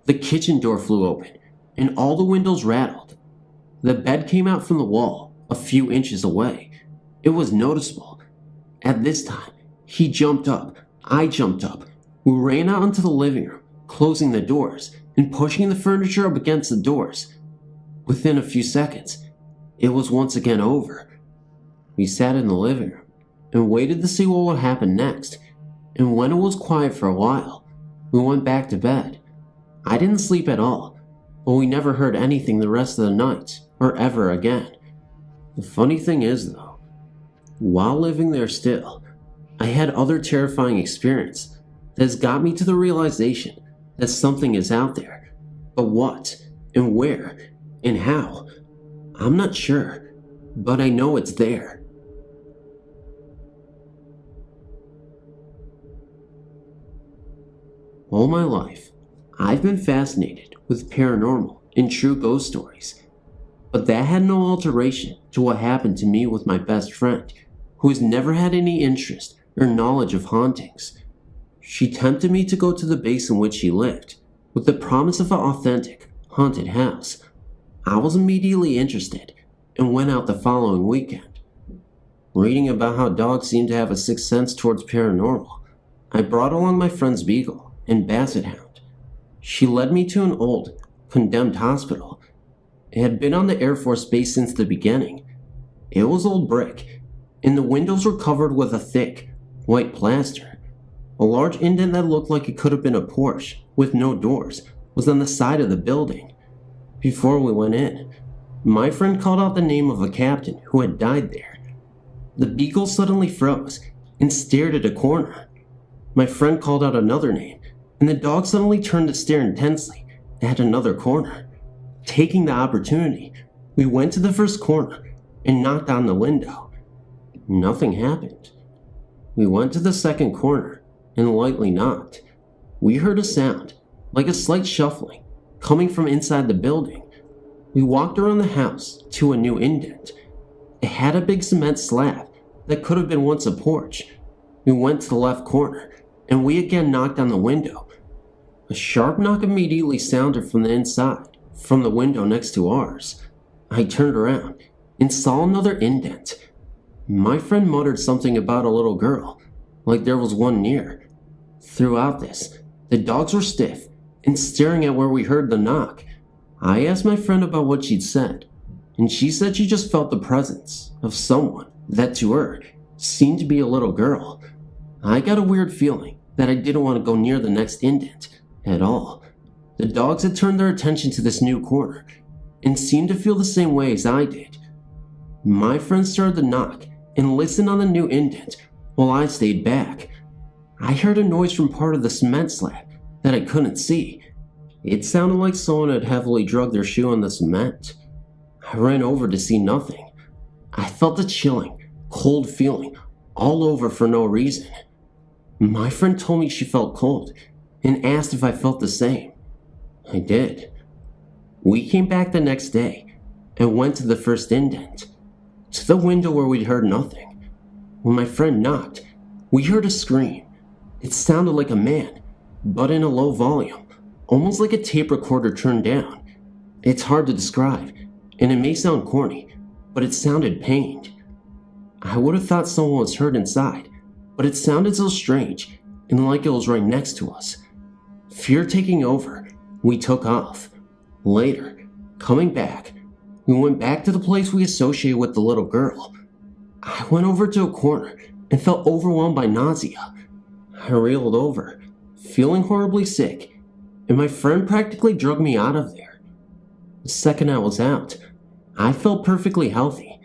the kitchen door flew open, and all the windows rattled. The bed came out from the wall, a few inches away. It was noticeable. At this time, he jumped up, I jumped up. We ran out into the living room, closing the doors, and pushing the furniture up against the doors. Within a few seconds, it was once again over. We sat in the living room and waited to see what would happen next, and when it was quiet for a while, we went back to bed. I didn't sleep at all, but we never heard anything the rest of the night, or ever again. The funny thing is though, while living there still, I had other terrifying experience that has got me to the realization that something is out there, but what, and where, and how, I'm not sure, but I know it's there. All my life, I've been fascinated with paranormal and true ghost stories, but that had no alteration to what happened to me with my best friend, who has never had any interest or knowledge of hauntings. She tempted me to go to the base in which she lived, with the promise of an authentic, haunted house. I was immediately interested, and went out the following weekend. Reading about how dogs seem to have a sixth sense towards paranormal, I brought along my friend's beagle and basset hound. She led me to an old, condemned hospital. It had been on the Air Force base since the beginning. It was old brick, and the windows were covered with a thick, white plaster. A large indent that looked like it could have been a porch, with no doors, was on the side of the building. Before we went in, my friend called out the name of a captain who had died there. The beagle suddenly froze and stared at a corner. My friend called out another name, and the dog suddenly turned to stare intensely at another corner. taking the opportunity, we went to the first corner and knocked on the window. Nothing happened. We went to the second corner and lightly knocked. We heard a sound, like a slight shuffling, coming from inside the building. We walked around the house to a new indent. It had a big cement slab that could have been once a porch. We went to the left corner, and we again knocked on the window. A sharp knock immediately sounded from the inside, from the window next to ours. I turned around and saw another indent. My friend muttered something about a little girl, like there was one near. Throughout this, the dogs were stiff and staring at where we heard the knock. I asked my friend about what she'd said, and she said she just felt the presence of someone that to her seemed to be a little girl. I got a weird feeling that I didn't want to go near the next indent at all. The dogs had turned their attention to this new corner and seemed to feel the same way as I did. My friend started to knock and listened on the new indent while I stayed back. I heard a noise from part of the cement slab that I couldn't see. It sounded like someone had heavily drugged their shoe on the cement. I ran over to see nothing. I felt a chilling, cold feeling all over for no reason. My friend told me she felt cold and asked if I felt the same. I did. We came back the next day and went to the first indent, to the window where we'd heard nothing. When my friend knocked, we heard a scream. It sounded like a man, but in a low volume, almost like a tape recorder turned down. It's hard to describe, and it may sound corny, but it sounded pained. I would have thought someone was hurt inside, but it sounded so strange and like it was right next to us. Fear taking over, we took off. Later, coming back, we went back to the place we associated with the little girl. I went over to a corner and felt overwhelmed by nausea. I reeled over, feeling horribly sick, and my friend practically drugged me out of there. The second I was out, I felt perfectly healthy.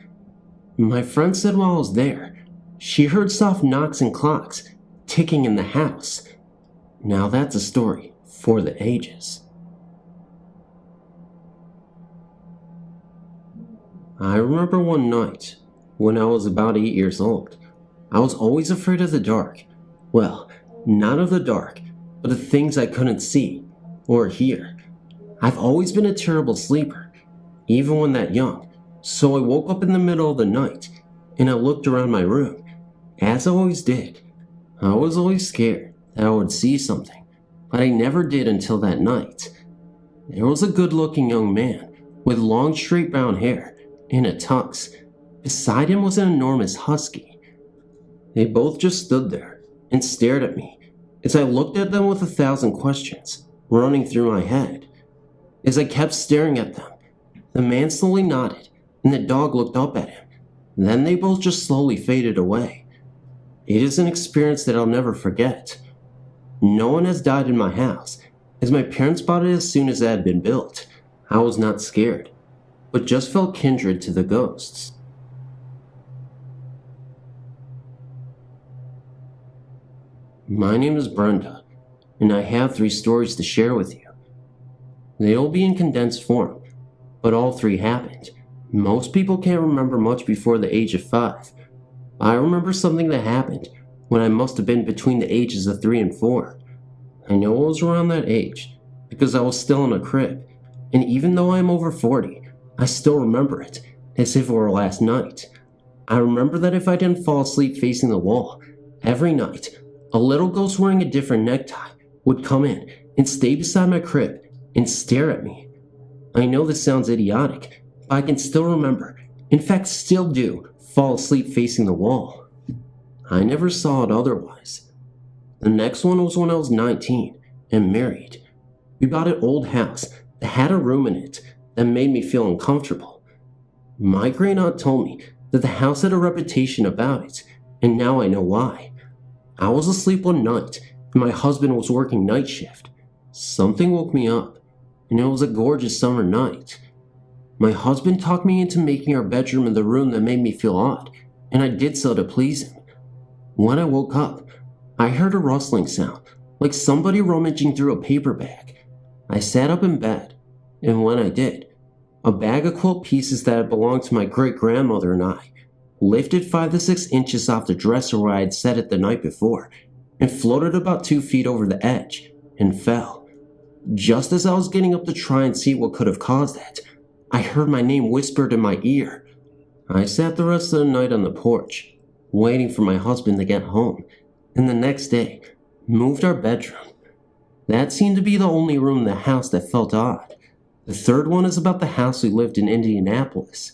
My friend said while I was there, she heard soft knocks and clocks ticking in the house. Now that's a story for the ages. I remember one night, when I was about 8 years old, I was always afraid of the dark. Well, not of the dark, but of things I couldn't see or hear. I've always been a terrible sleeper, even when that young, so I woke up in the middle of the night and I looked around my room. As I always did, I was always scared that I would see something, but I never did until that night. There was a good-looking young man with long straight brown hair and a tux. Beside him was an enormous husky. They both just stood there and stared at me as I looked at them with 1,000 questions running through my head. As I kept staring at them, the man slowly nodded and the dog looked up at him. Then they both just slowly faded away. It is an experience that I'll never forget. No one has died in my house, as my parents bought it as soon as it had been built. I was not scared, but just felt kindred to the ghosts. My name is Brenda, and I have 3 stories to share with you. They'll be in condensed form, but all 3 happened. Most people can't remember much before the age of 5. I remember something that happened when I must have been between the ages of 3 and 4. I know it was around that age because I was still in a crib, and even though I am over 40, I still remember it as if it were last night. I remember that if I didn't fall asleep facing the wall, every night, a little ghost wearing a different necktie would come in and stay beside my crib and stare at me. I know this sounds idiotic, but I can still remember, in fact still do, fall asleep facing the wall. I never saw it otherwise. The next one was when I was 19 and married. We bought an old house that had a room in it that made me feel uncomfortable. My great aunt told me that the house had a reputation about it, and now I know why. I was asleep one night, and my husband was working night shift. Something woke me up, and it was a gorgeous summer night. My husband talked me into making our bedroom in the room that made me feel odd, and I did so to please him. When I woke up, I heard a rustling sound, like somebody rummaging through a paper bag. I sat up in bed, and when I did, A bag of quilt pieces that had belonged to my great-grandmother and I lifted 5 to 6 inches off the dresser where I had set it the night before and floated about 2 feet over the edge and fell. Just as I was getting up to try and see what could have caused it, I heard my name whispered in my ear. I sat the rest of the night on the porch, waiting for my husband to get home, and the next day, moved our bedroom. That seemed to be the only room in the house that felt odd. The third one is about the house we lived in Indianapolis.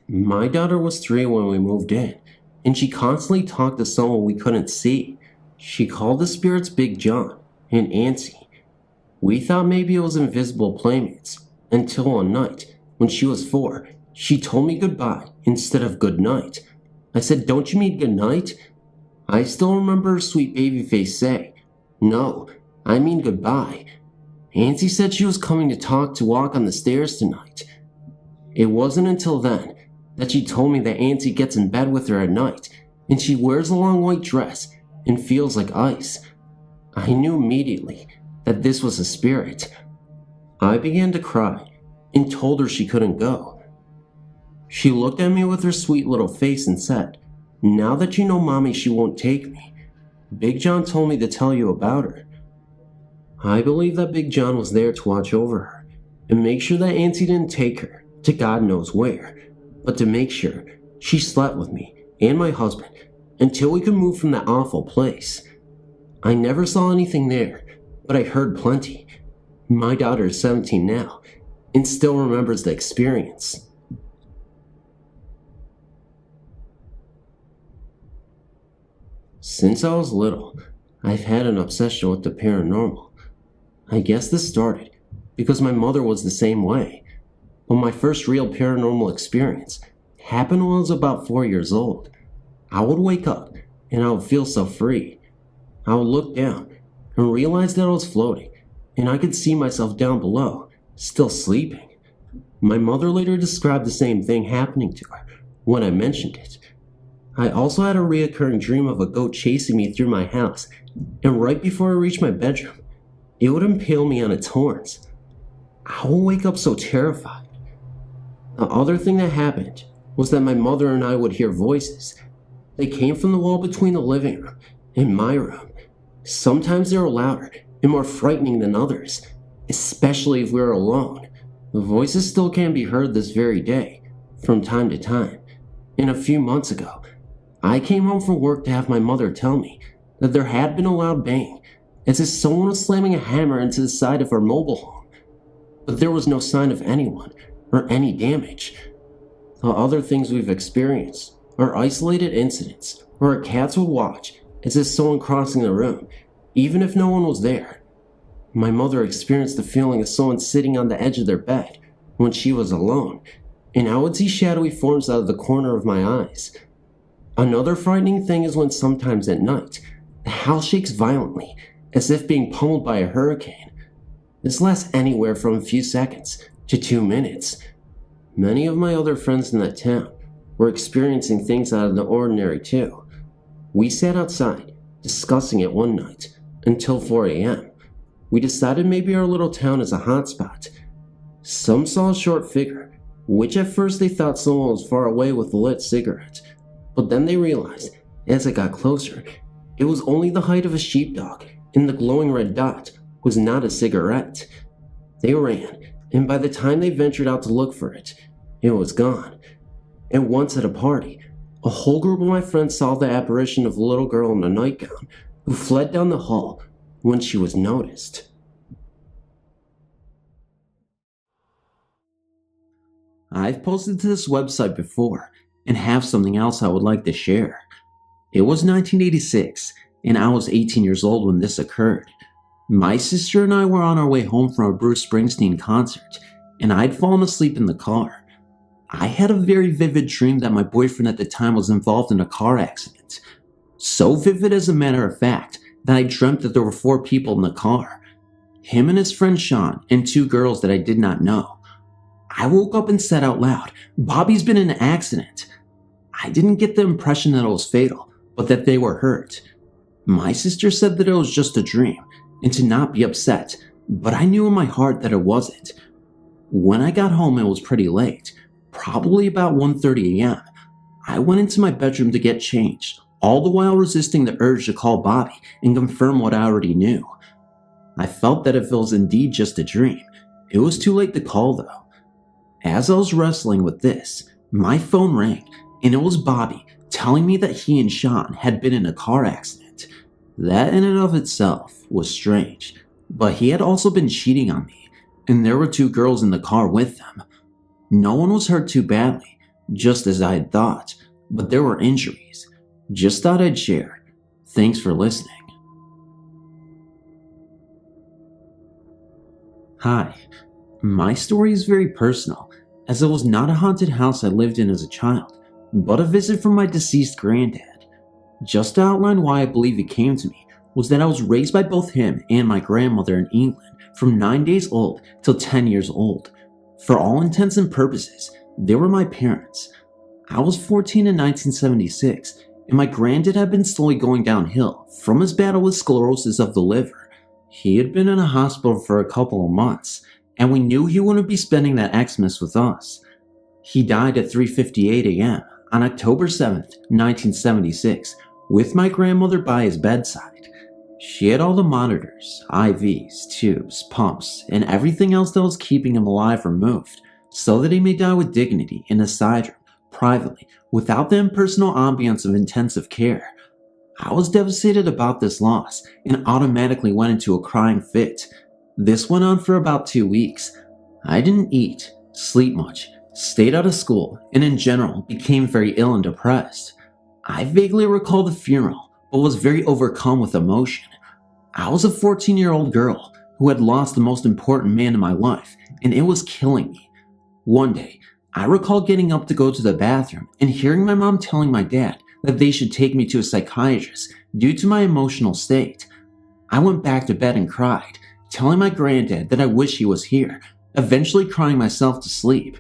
My daughter was 3 when we moved in, and she constantly talked to someone we couldn't see. She called the spirits Big John and Auntie. We thought maybe it was invisible playmates, until one night, when she was 4, she told me goodbye instead of good night. I said, "Don't you mean good night?" I still remember her sweet baby face say, "No, I mean goodbye." Auntie said she was coming to walk on the stairs tonight. It wasn't until then that she told me that Auntie gets in bed with her at night, and she wears a long white dress and feels like ice. I knew immediately that this was a spirit. I began to cry and told her she couldn't go. She looked at me with her sweet little face and said, "Now that you know Mommy, she won't take me. Big John told me to tell you about her." I believe that Big John was there to watch over her and make sure that Auntie didn't take her to God knows where, but to make sure she slept with me and my husband until we could move from that awful place. I never saw anything there, but I heard plenty. My daughter is 17 now and still remembers the experience. Since I was little, I've had an obsession with the paranormal. I guess this started because my mother was the same way. But my first real paranormal experience happened when I was about 4 years old. I would wake up and I would feel so free. I would look down and realize that I was floating and I could see myself down below, still sleeping. My mother later described the same thing happening to her when I mentioned it. I also had a reoccurring dream of a goat chasing me through my house, and right before I reached my bedroom, it would impale me on its horns. I would wake up so terrified. The other thing that happened was that my mother and I would hear voices. They came from the wall between the living room and my room. Sometimes they were louder and more frightening than others, especially if we were alone. The voices still can be heard this very day, from time to time. And a few months ago, I came home from work to have my mother tell me that there had been a loud bang, as if someone was slamming a hammer into the side of our mobile home. But there was no sign of anyone or any damage. The other things we've experienced are isolated incidents where our cats would watch as if someone crossing the room, even if no one was there. My mother experienced the feeling of someone sitting on the edge of their bed when she was alone, and I would see shadowy forms out of the corner of my eyes. Another frightening thing is when sometimes at night, the house shakes violently, as if being pummeled by a hurricane. This lasts anywhere from a few seconds to 2 minutes. Many of my other friends in that town were experiencing things out of the ordinary too. We sat outside, discussing it one night, until 4 a.m. We decided maybe our little town is a hotspot. Some saw a short figure, which at first they thought someone was far away with a lit cigarette. But then they realized, as it got closer, it was only the height of a sheepdog, and the glowing red dot was not a cigarette. They ran, and by the time they ventured out to look for it, it was gone. And once at a party, a whole group of my friends saw the apparition of a little girl in a nightgown who fled down the hall when she was noticed. I've posted to this website before and have something else I would like to share. It was 1986, and I was 18 years old when this occurred. My sister and I were on our way home from a Bruce Springsteen concert, and I'd fallen asleep in the car. I had a very vivid dream that my boyfriend at the time was involved in a car accident. So vivid, as a matter of fact, that I dreamt that there were 4 people in the car. Him and his friend Sean, and 2 girls that I did not know. I woke up and said out loud, "Bobby's been in an accident." I didn't get the impression that it was fatal, but that they were hurt. My sister said that it was just a dream, and to not be upset, but I knew in my heart that it wasn't. When I got home, it was pretty late, probably about 1:30 a.m. I went into my bedroom to get changed, all the while resisting the urge to call Bobby and confirm what I already knew. I felt that if it was indeed just a dream, it was too late to call though. As I was wrestling with this, my phone rang, and it was Bobby telling me that he and Sean had been in a car accident. That in and of itself was strange, but he had also been cheating on me, and there were 2 girls in the car with them. No one was hurt too badly, just as I had thought, but there were injuries. Just thought I'd share. Thanks for listening. Hi. My story is very personal, as it was not a haunted house I lived in as a child, but a visit from my deceased granddad. Just to outline why I believe it came to me was that I was raised by both him and my grandmother in England from 9 days old till 10 years old. For all intents and purposes, they were my parents. I was 14 in 1976, and my granddad had been slowly going downhill from his battle with sclerosis of the liver. He had been in a hospital for a couple of months, and we knew he wouldn't be spending that Xmas with us. He died at 3:58 a.m. on October 7th, 1976, with my grandmother by his bedside. She had all the monitors, IVs, tubes, pumps, and everything else that was keeping him alive removed, so that he may die with dignity in a side room, privately, without the impersonal ambience of intensive care. I was devastated about this loss and automatically went into a crying fit. This went on for about 2 weeks. I didn't eat, sleep much, stayed out of school, and in general became very ill and depressed. I vaguely recall the funeral, but was very overcome with emotion. I was a 14-year-old girl who had lost the most important man in my life, and it was killing me. One day, I recall getting up to go to the bathroom and hearing my mom telling my dad that they should take me to a psychiatrist due to my emotional state. I went back to bed and cried, telling my granddad that I wish he was here, eventually crying myself to sleep.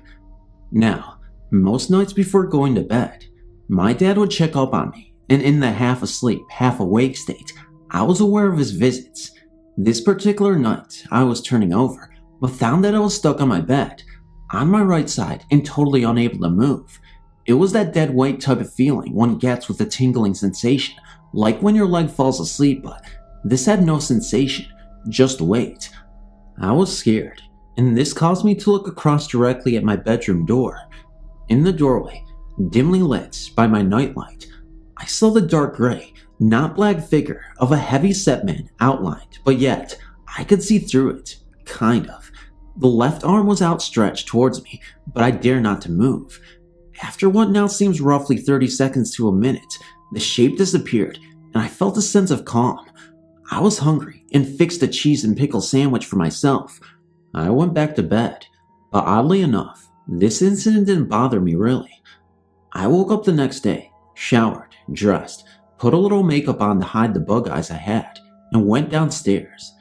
Now, most nights before going to bed, my dad would check up on me, and in the half asleep, half awake state, I was aware of his visits. This particular night, I was turning over, but found that I was stuck on my bed, on my right side and totally unable to move. It was that dead weight type of feeling one gets with a tingling sensation, like when your leg falls asleep, but this had no sensation, just weight. I was scared, and this caused me to look across directly at my bedroom door. In the doorway, dimly lit by my nightlight, I saw the dark gray, not black figure of a heavy-set man outlined, but yet I could see through it, kind of. The left arm was outstretched towards me, but I dare not to move. After what now seems roughly 30 seconds to a minute, the shape disappeared, and I felt a sense of calm. I was hungry and fixed a cheese and pickle sandwich for myself. I went back to bed, but oddly enough, this incident didn't bother me really. I woke up the next day, showered, dressed, put a little makeup on to hide the bug eyes I had, and went downstairs.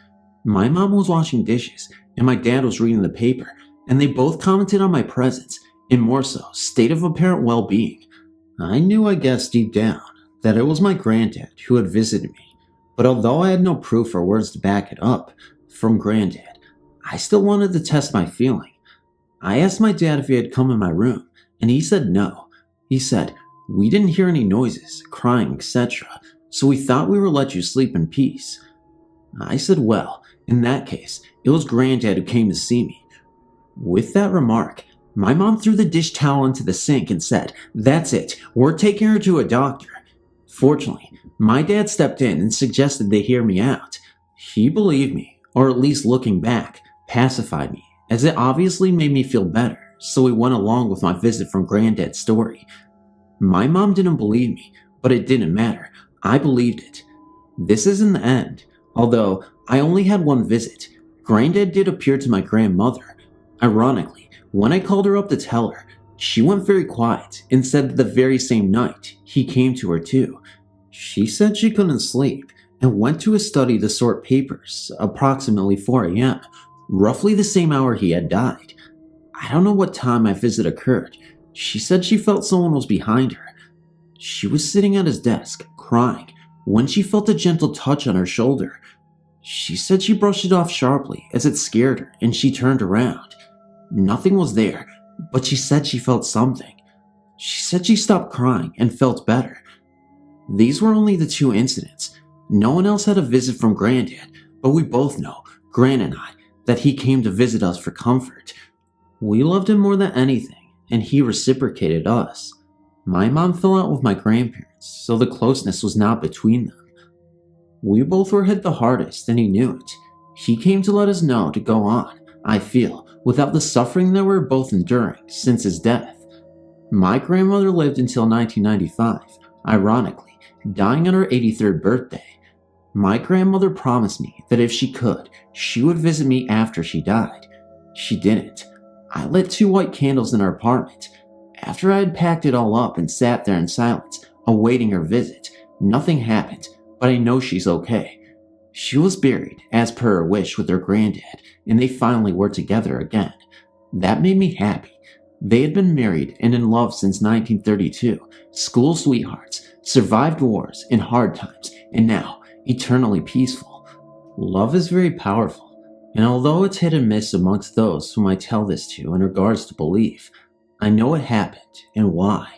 My mom was washing dishes, and my dad was reading the paper, and they both commented on my presence, and more so, state of apparent well-being. I knew, I guess, deep down, that it was my granddad who had visited me, but although I had no proof or words to back it up from granddad, I still wanted to test my feeling. I asked my dad if he had come in my room, and he said no. He said, "We didn't hear any noises, crying, etc., so we thought we would let you sleep in peace." I said, well, in that case, it was granddad who came to see me. With that remark, my mom threw the dish towel into the sink and said, "That's it, we're taking her to a doctor." Fortunately, my dad stepped in and suggested they hear me out. He believed me, or at least looking back, pacified me, as it obviously made me feel better, so we went along with my visit from granddad's story. My mom didn't believe me, but it didn't matter. I believed it. This isn't the end. Although I only had one visit, granddad did appear to my grandmother. Ironically, when I called her up to tell her, she went very quiet and said that the very same night, he came to her too. She said she couldn't sleep and went to his study to sort papers, approximately 4 a.m., roughly the same hour he had died. I don't know what time my visit occurred. She said she felt someone was behind her. She was sitting at his desk, crying, when she felt a gentle touch on her shoulder. She said she brushed it off sharply as it scared her and she turned around. Nothing was there, but she said she felt something. She said she stopped crying and felt better. These were only the 2 incidents. No one else had a visit from Granddad, but we both know, Gran and I, that he came to visit us for comfort. We loved him more than anything, and he reciprocated us. My mom fell out with my grandparents, so the closeness was not between them. We both were hit the hardest, and he knew it. He came to let us know to go on, I feel, without the suffering that we were both enduring since his death. My grandmother lived until 1995, ironically, dying on her 83rd birthday. My grandmother promised me that if she could, she would visit me after she died. She didn't. I lit 2 white candles in our apartment. After I had packed it all up and sat there in silence, awaiting her visit, nothing happened, but I know she's okay. She was buried, as per her wish, with her granddad, and they finally were together again. That made me happy. They had been married and in love since 1932, school sweethearts, survived wars and hard times, and now, eternally peaceful. Love is very powerful, and although it's hit and miss amongst those whom I tell this to in regards to belief, I know it happened and why.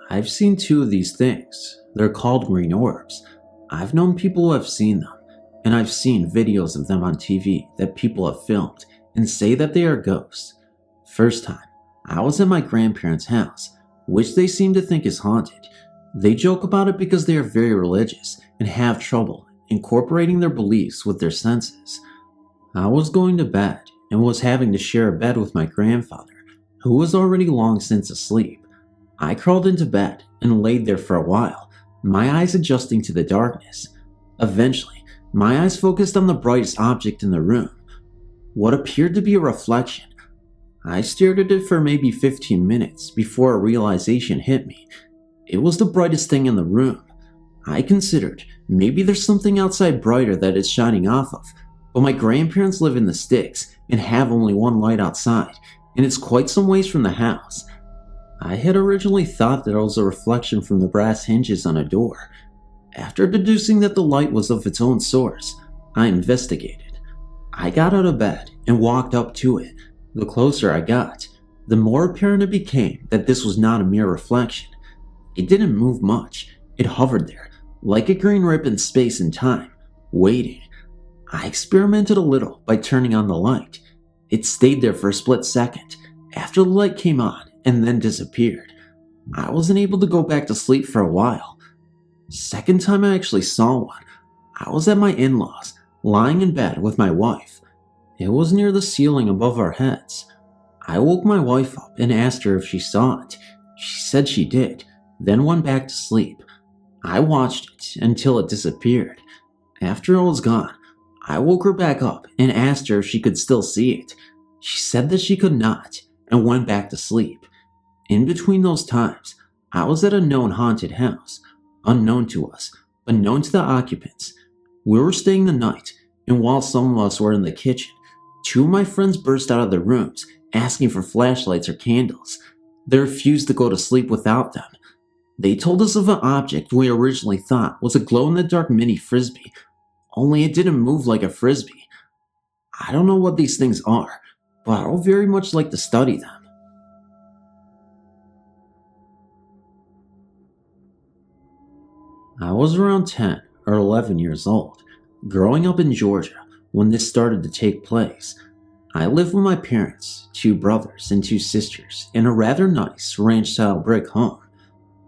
I've seen 2 of these things. They're called green orbs. I've known people who have seen them, and I've seen videos of them on TV that people have filmed and say that they are ghosts. First time, I was at my grandparents' house, which they seem to think is haunted. They joke about it because they are very religious and have trouble incorporating their beliefs with their senses. I was going to bed and was having to share a bed with my grandfather, who was already long since asleep. I crawled into bed and laid there for a while, my eyes adjusting to the darkness. Eventually, my eyes focused on the brightest object in the room, what appeared to be a reflection. I stared at it for maybe 15 minutes before a realization hit me. It was the brightest thing in the room. I considered maybe there's something outside brighter that it's shining off of, but my grandparents live in the sticks and have only one light outside, and it's quite some ways from the house. I had originally thought that it was a reflection from the brass hinges on a door. After deducing that the light was of its own source, I investigated. I got out of bed and walked up to it. The closer I got, the more apparent it became that this was not a mere reflection. It didn't move much. It hovered there, like a green rip in space and time, waiting. I experimented a little by turning on the light. It stayed there for a split second, after the light came on, and then disappeared. I wasn't able to go back to sleep for a while. Second time I actually saw one, I was at my in-laws, lying in bed with my wife. It was near the ceiling above our heads. I woke my wife up and asked her if she saw it. She said she did, then went back to sleep. I watched it until it disappeared. After it was gone, I woke her back up and asked her if she could still see it. She said that she could not, and went back to sleep. In between those times, I was at a known haunted house, unknown to us, but known to the occupants. We were staying the night, and while some of us were in the kitchen, 2 of my friends burst out of their rooms, asking for flashlights or candles. They refused to go to sleep without them. They told us of an object we originally thought was a glow-in-the-dark mini frisbee, only it didn't move like a frisbee. I don't know what these things are, but I would very much like to study them. I was around 10 or 11 years old, growing up in Georgia when this started to take place. I lived with my parents, 2 brothers and 2 sisters, in a rather nice ranch-style brick home.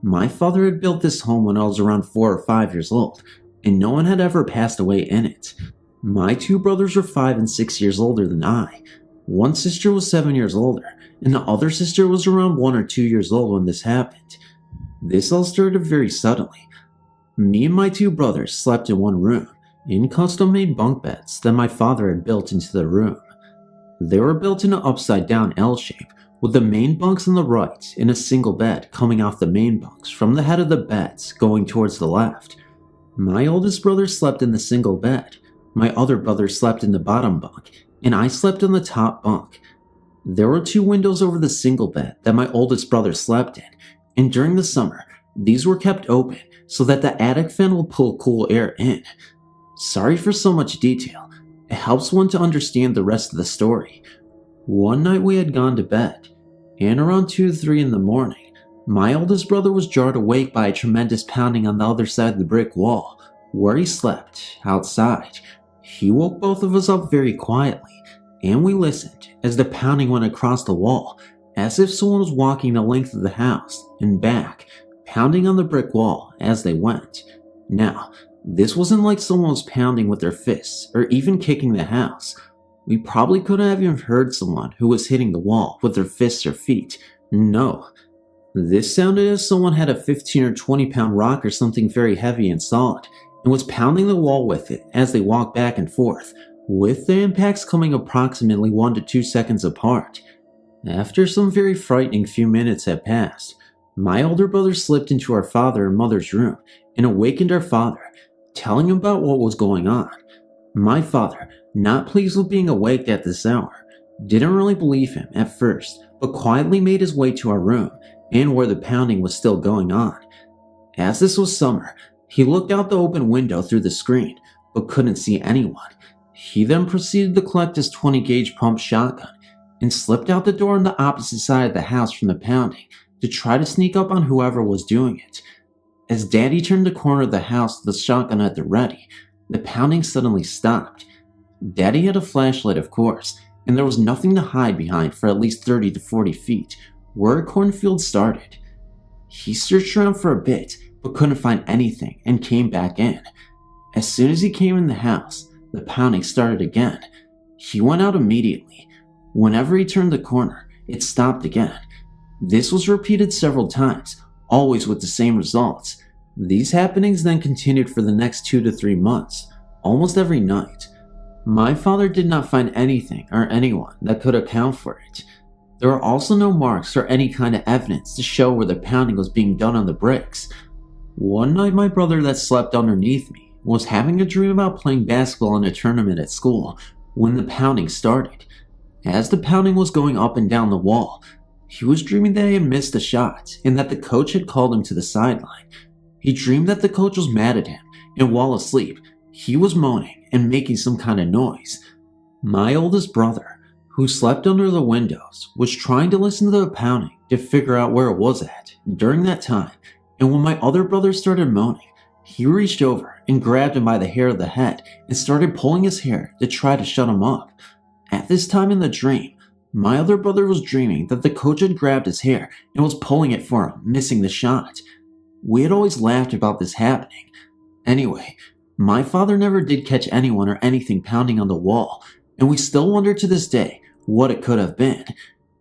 My father had built this home when I was around 4 or 5 years old, and no one had ever passed away in it. My 2 brothers were 5 and 6 years older than I. One sister was 7 years older, and the other sister was around 1 or 2 years old when this happened. This all started very suddenly. Me and my 2 brothers slept in one room, in custom-made bunk beds that my father had built into the room. They were built in an upside-down L shape, with the main bunks on the right and a single bed coming off the main bunks from the head of the beds going towards the left. My oldest brother slept in the single bed, my other brother slept in the bottom bunk, and I slept on the top bunk. There were 2 windows over the single bed that my oldest brother slept in, and during the summer, these were kept open so that the attic fan will pull cool air in. Sorry for so much detail. It helps one to understand the rest of the story. One night we had gone to bed, and around 2 to 3 in the morning, my oldest brother was jarred awake by a tremendous pounding on the other side of the brick wall, where he slept, outside. He woke both of us up very quietly, and we listened as the pounding went across the wall, as if someone was walking the length of the house and back, pounding on the brick wall as they went. Now, this wasn't like someone was pounding with their fists or even kicking the house. We probably couldn't have even heard someone who was hitting the wall with their fists or feet. No. This sounded as someone had a 15 or 20 pound rock or something very heavy and solid, and was pounding the wall with it as they walked back and forth, with the impacts coming approximately 1 to 2 seconds apart. After some very frightening few minutes had passed, my older brother slipped into our father and mother's room and awakened our father, telling him about what was going on. My father, not pleased with being awake at this hour, didn't really believe him at first, but quietly made his way to our room and where the pounding was still going on. As this was summer, he looked out the open window through the screen, but couldn't see anyone. He then proceeded to collect his 20 gauge pump shotgun and slipped out the door on the opposite side of the house from the pounding to try to sneak up on whoever was doing it. As Daddy turned the corner of the house with the shotgun at the ready, the pounding suddenly stopped. Daddy had a flashlight, of course, and there was nothing to hide behind for at least 30 to 40 feet, where a cornfield started. He searched around for a bit, but couldn't find anything and came back in. As soon as he came in the house, the pounding started again. He went out immediately. Whenever he turned the corner, it stopped again. This was repeated several times, always with the same results. These happenings then continued for the next 2 to 3 months, almost every night. My father did not find anything or anyone that could account for it. There were also no marks or any kind of evidence to show where the pounding was being done on the bricks. One night my brother that slept underneath me was having a dream about playing basketball in a tournament at school when the pounding started. As the pounding was going up and down the wall, he was dreaming that he had missed a shot and that the coach had called him to the sideline. He dreamed that the coach was mad at him, and while asleep, he was moaning and making some kind of noise. My oldest brother, who slept under the windows, was trying to listen to the pounding to figure out where it was at during that time, and when my other brother started moaning, he reached over and grabbed him by the hair of the head and started pulling his hair to try to shut him up. At this time in the dream, my other brother was dreaming that the coach had grabbed his hair and was pulling it for him, missing the shot. We had always laughed about this happening. Anyway, my father never did catch anyone or anything pounding on the wall, and we still wonder to this day what it could have been.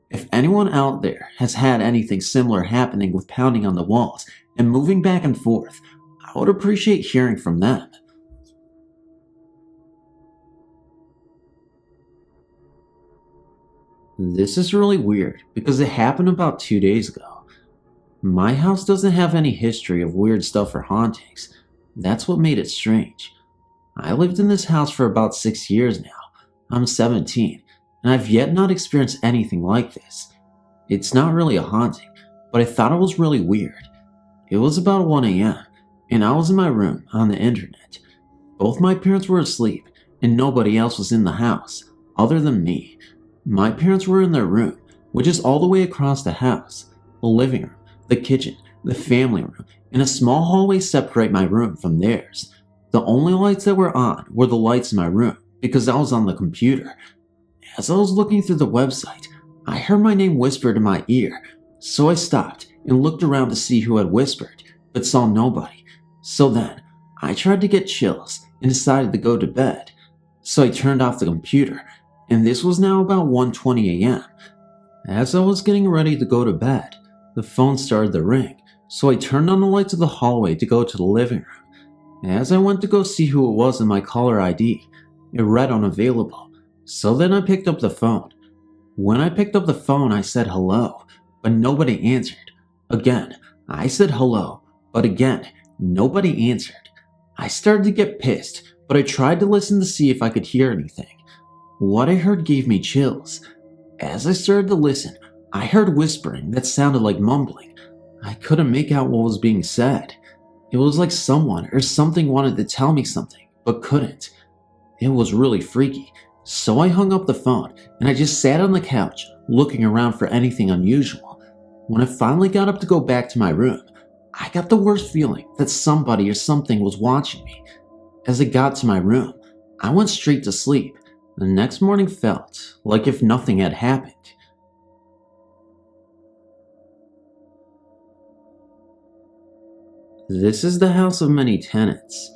If anyone out there has had anything similar happening with pounding on the walls and moving back and forth, I would appreciate hearing from them. This is really weird because it happened about 2 days ago. My house doesn't have any history of weird stuff or hauntings. That's what made it strange. I lived in this house for about 6 years now. I'm 17, and I've yet not experienced anything like this. It's not really a haunting, but I thought it was really weird. It was about 1 a.m., and I was in my room on the internet. Both my parents were asleep, and nobody else was in the house, other than me. My parents were in their room, which is all the way across the house. The living room, the kitchen, the family room, and a small hallway separate my room from theirs. The only lights that were on were the lights in my room, because I was on the computer. As I was looking through the website, I heard my name whispered in my ear, so I stopped and looked around to see who had whispered, but saw nobody. So then, I tried to get chills and decided to go to bed. So I turned off the computer, and this was now about 1:20 a.m. As I was getting ready to go to bed, the phone started to ring, so I turned on the lights of the hallway to go to the living room. As I went to go see who it was in my caller ID, it read unavailable, so then I picked up the phone. When I picked up the phone, I said hello, but nobody answered. Again, I said hello, but again, nobody answered. I started to get pissed, but I tried to listen to see if I could hear anything. What I heard gave me chills. As I started to listen, I heard whispering that sounded like mumbling. I couldn't make out what was being said. It was like someone or something wanted to tell me something, but couldn't. It was really freaky, so I hung up the phone and I just sat on the couch looking around for anything unusual. When I finally got up to go back to my room, I got the worst feeling that somebody or something was watching me. As I got to my room, I went straight to sleep. The next morning felt like if nothing had happened. This is the house of many tenants.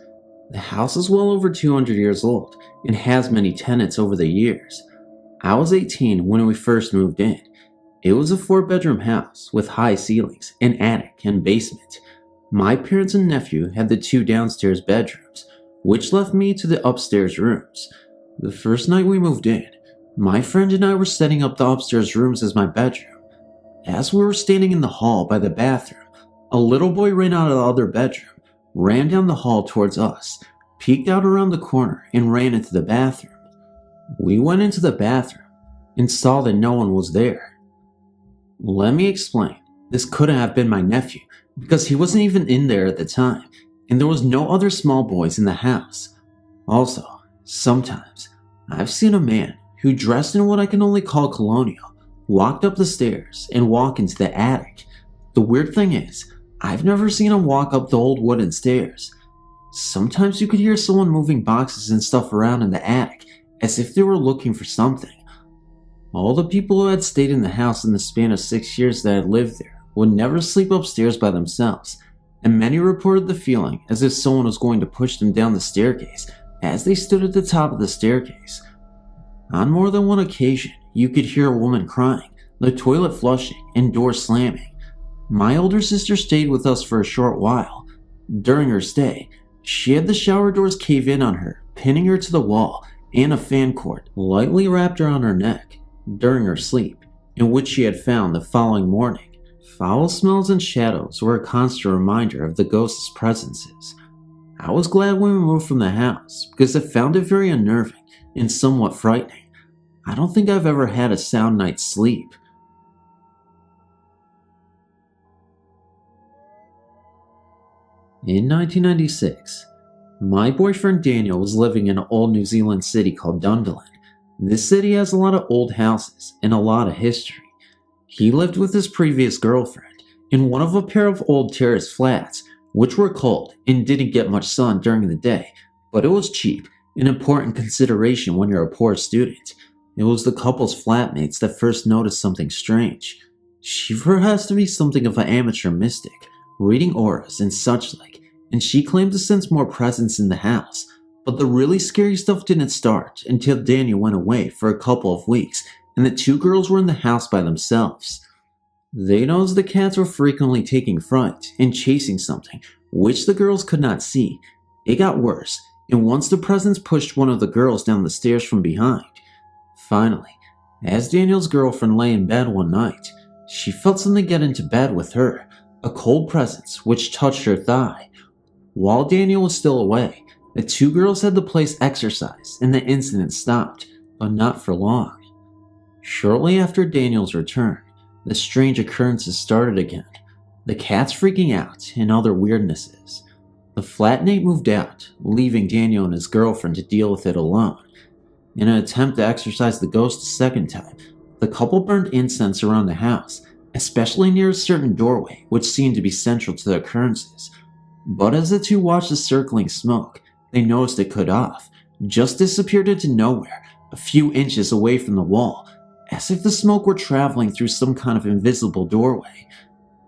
The house is well over 200 years old and has many tenants over the years. I was 18 when we first moved in. It was a 4-bedroom house with high ceilings, an attic, and basement. My parents and nephew had the 2 downstairs bedrooms, which left me to the upstairs rooms. The first night we moved in, my friend and I were setting up the upstairs rooms as my bedroom. As we were standing in the hall by the bathroom, a little boy ran out of the other bedroom, ran down the hall towards us, peeked out around the corner, and ran into the bathroom. We went into the bathroom and saw that no one was there. Let me explain. This couldn't have been my nephew because he wasn't even in there at the time, and there was no other small boys in the house. Also, sometimes I've seen a man who dressed in what I can only call colonial walked up the stairs and walk into the attic. The weird thing is, I've never seen him walk up the old wooden stairs. Sometimes you could hear someone moving boxes and stuff around in the attic as if they were looking for something. All the people who had stayed in the house in the span of 6 years that had lived there would never sleep upstairs by themselves, and many reported the feeling as if someone was going to push them down the staircase as they stood at the top of the staircase. On more than one occasion, you could hear a woman crying, the toilet flushing, and doors slamming. My older sister stayed with us for a short while. During her stay, she had the shower doors cave in on her, pinning her to the wall, and a fan cord lightly wrapped around her neck during her sleep, in which she had found the following morning. Foul smells and shadows were a constant reminder of the ghost's presences. I was glad when we moved from the house because I found it very unnerving and somewhat frightening. I don't think I've ever had a sound night's sleep. In 1996, my boyfriend Daniel was living in an old New Zealand city called Dunedin. This city has a lot of old houses and a lot of history. He lived with his previous girlfriend in one of a pair of old terrace flats, which were cold and didn't get much sun during the day, but it was cheap, an important consideration when you're a poor student. It was the couple's flatmates that first noticed something strange. She professed to be something of an amateur mystic, reading auras and such like, and she claimed to sense more presence in the house. But the really scary stuff didn't start until Daniel went away for a couple of weeks and the 2 girls were in the house by themselves. They noticed the cats were frequently taking fright and chasing something, which the girls could not see. It got worse, and once the presence pushed one of the girls down the stairs from behind. Finally, as Daniel's girlfriend lay in bed one night, she felt something get into bed with her, a cold presence which touched her thigh. While Daniel was still away, the 2 girls had the place exorcised and the incident stopped, but not for long. Shortly after Daniel's return, the strange occurrences started again, the cats freaking out and other weirdnesses. The flatmate moved out, leaving Daniel and his girlfriend to deal with it alone. In an attempt to exorcise the ghost a second time, the couple burned incense around the house, especially near a certain doorway which seemed to be central to the occurrences. But as the 2 watched the circling smoke, they noticed it cut off, just disappeared into nowhere, a few inches away from the wall, as if the smoke were traveling through some kind of invisible doorway.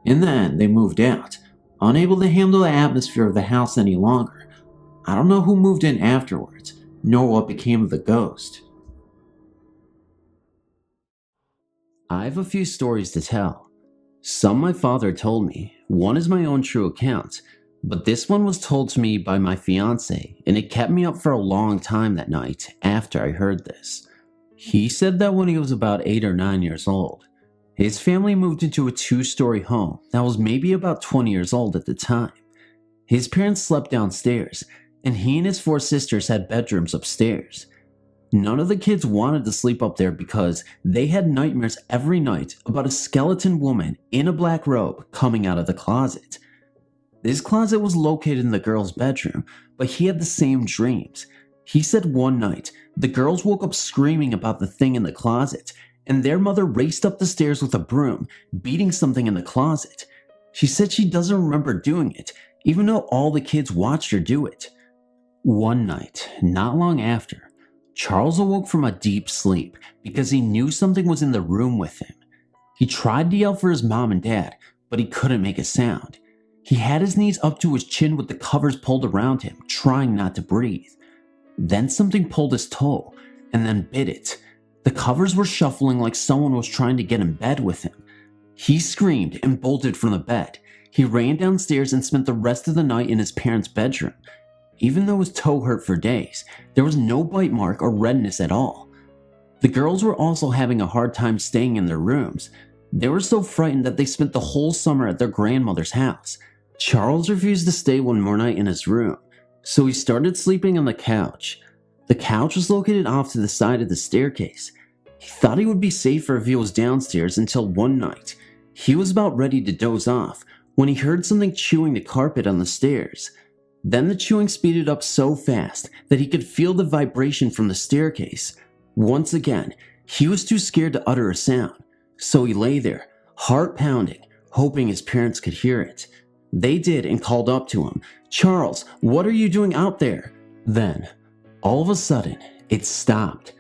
In the end, they moved out, unable to handle the atmosphere of the house any longer. I don't know who moved in afterwards, nor what became of the ghost. I have a few stories to tell. Some my father told me, one is my own true account, but this one was told to me by my fiance, and it kept me up for a long time that night after I heard this. He said that when he was about 8 or 9 years old, his family moved into a 2-story home that was maybe about 20 years old at the time. His parents slept downstairs, and he and his 4 sisters had bedrooms upstairs. None of the kids wanted to sleep up there because they had nightmares every night about a skeleton woman in a black robe coming out of the closet. This closet was located in the girl's bedroom, but he had the same dreams. He said one night, the girls woke up screaming about the thing in the closet, and their mother raced up the stairs with a broom, beating something in the closet. She said she doesn't remember doing it, even though all the kids watched her do it. One night, not long after, Charles awoke from a deep sleep because he knew something was in the room with him. He tried to yell for his mom and dad, but he couldn't make a sound. He had his knees up to his chin with the covers pulled around him, trying not to breathe. Then something pulled his toe, and then bit it. The covers were shuffling like someone was trying to get in bed with him. He screamed and bolted from the bed. He ran downstairs and spent the rest of the night in his parents' bedroom. Even though his toe hurt for days, there was no bite mark or redness at all. The girls were also having a hard time staying in their rooms. They were so frightened that they spent the whole summer at their grandmother's house. Charles refused to stay one more night in his room, so he started sleeping on the couch. The couch was located off to the side of the staircase. He thought he would be safer if he was downstairs until one night. He was about ready to doze off when he heard something chewing the carpet on the stairs. Then the chewing speeded up so fast that he could feel the vibration from the staircase. Once again, he was too scared to utter a sound, so he lay there, heart pounding, hoping his parents could hear it. They did and called up to him, "Charles, what are you doing out there?" Then, all of a sudden, it stopped.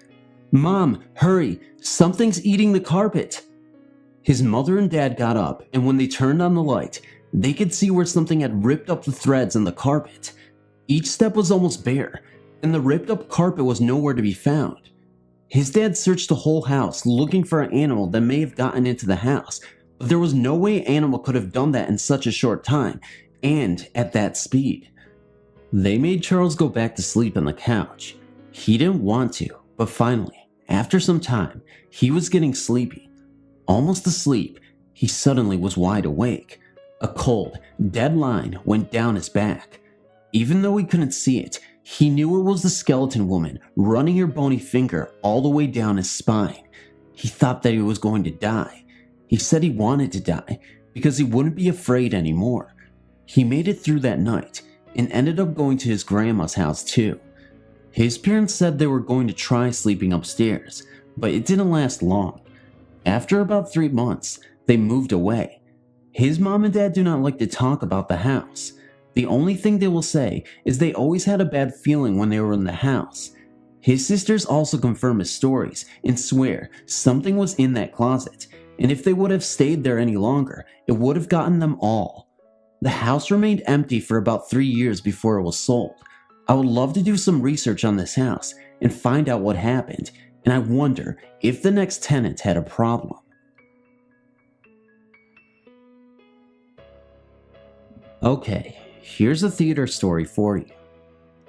"Mom, hurry, something's eating the carpet." His mother and dad got up, and when they turned on the light, they could see where something had ripped up the threads in the carpet. Each step was almost bare, and the ripped up carpet was nowhere to be found. His dad searched the whole house looking for an animal that may have gotten into the house, but there was no way an animal could have done that in such a short time, and at that speed. They made Charles go back to sleep on the couch. He didn't want to, but finally, after some time, he was getting sleepy. Almost asleep, he suddenly was wide awake. A cold, dead line went down his back. Even though he couldn't see it, he knew it was the skeleton woman running her bony finger all the way down his spine. He thought that he was going to die. He said he wanted to die because he wouldn't be afraid anymore. He made it through that night and ended up going to his grandma's house too. His parents said they were going to try sleeping upstairs, but it didn't last long. After about 3 months, they moved away. His mom and dad do not like to talk about the house. The only thing they will say is they always had a bad feeling when they were in the house. His sisters also confirm his stories and swear something was in that closet, and if they would have stayed there any longer, it would have gotten them all. The house remained empty for about 3 years before it was sold. I would love to do some research on this house and find out what happened, and I wonder if the next tenant had a problem. Okay, here's a theater story for you.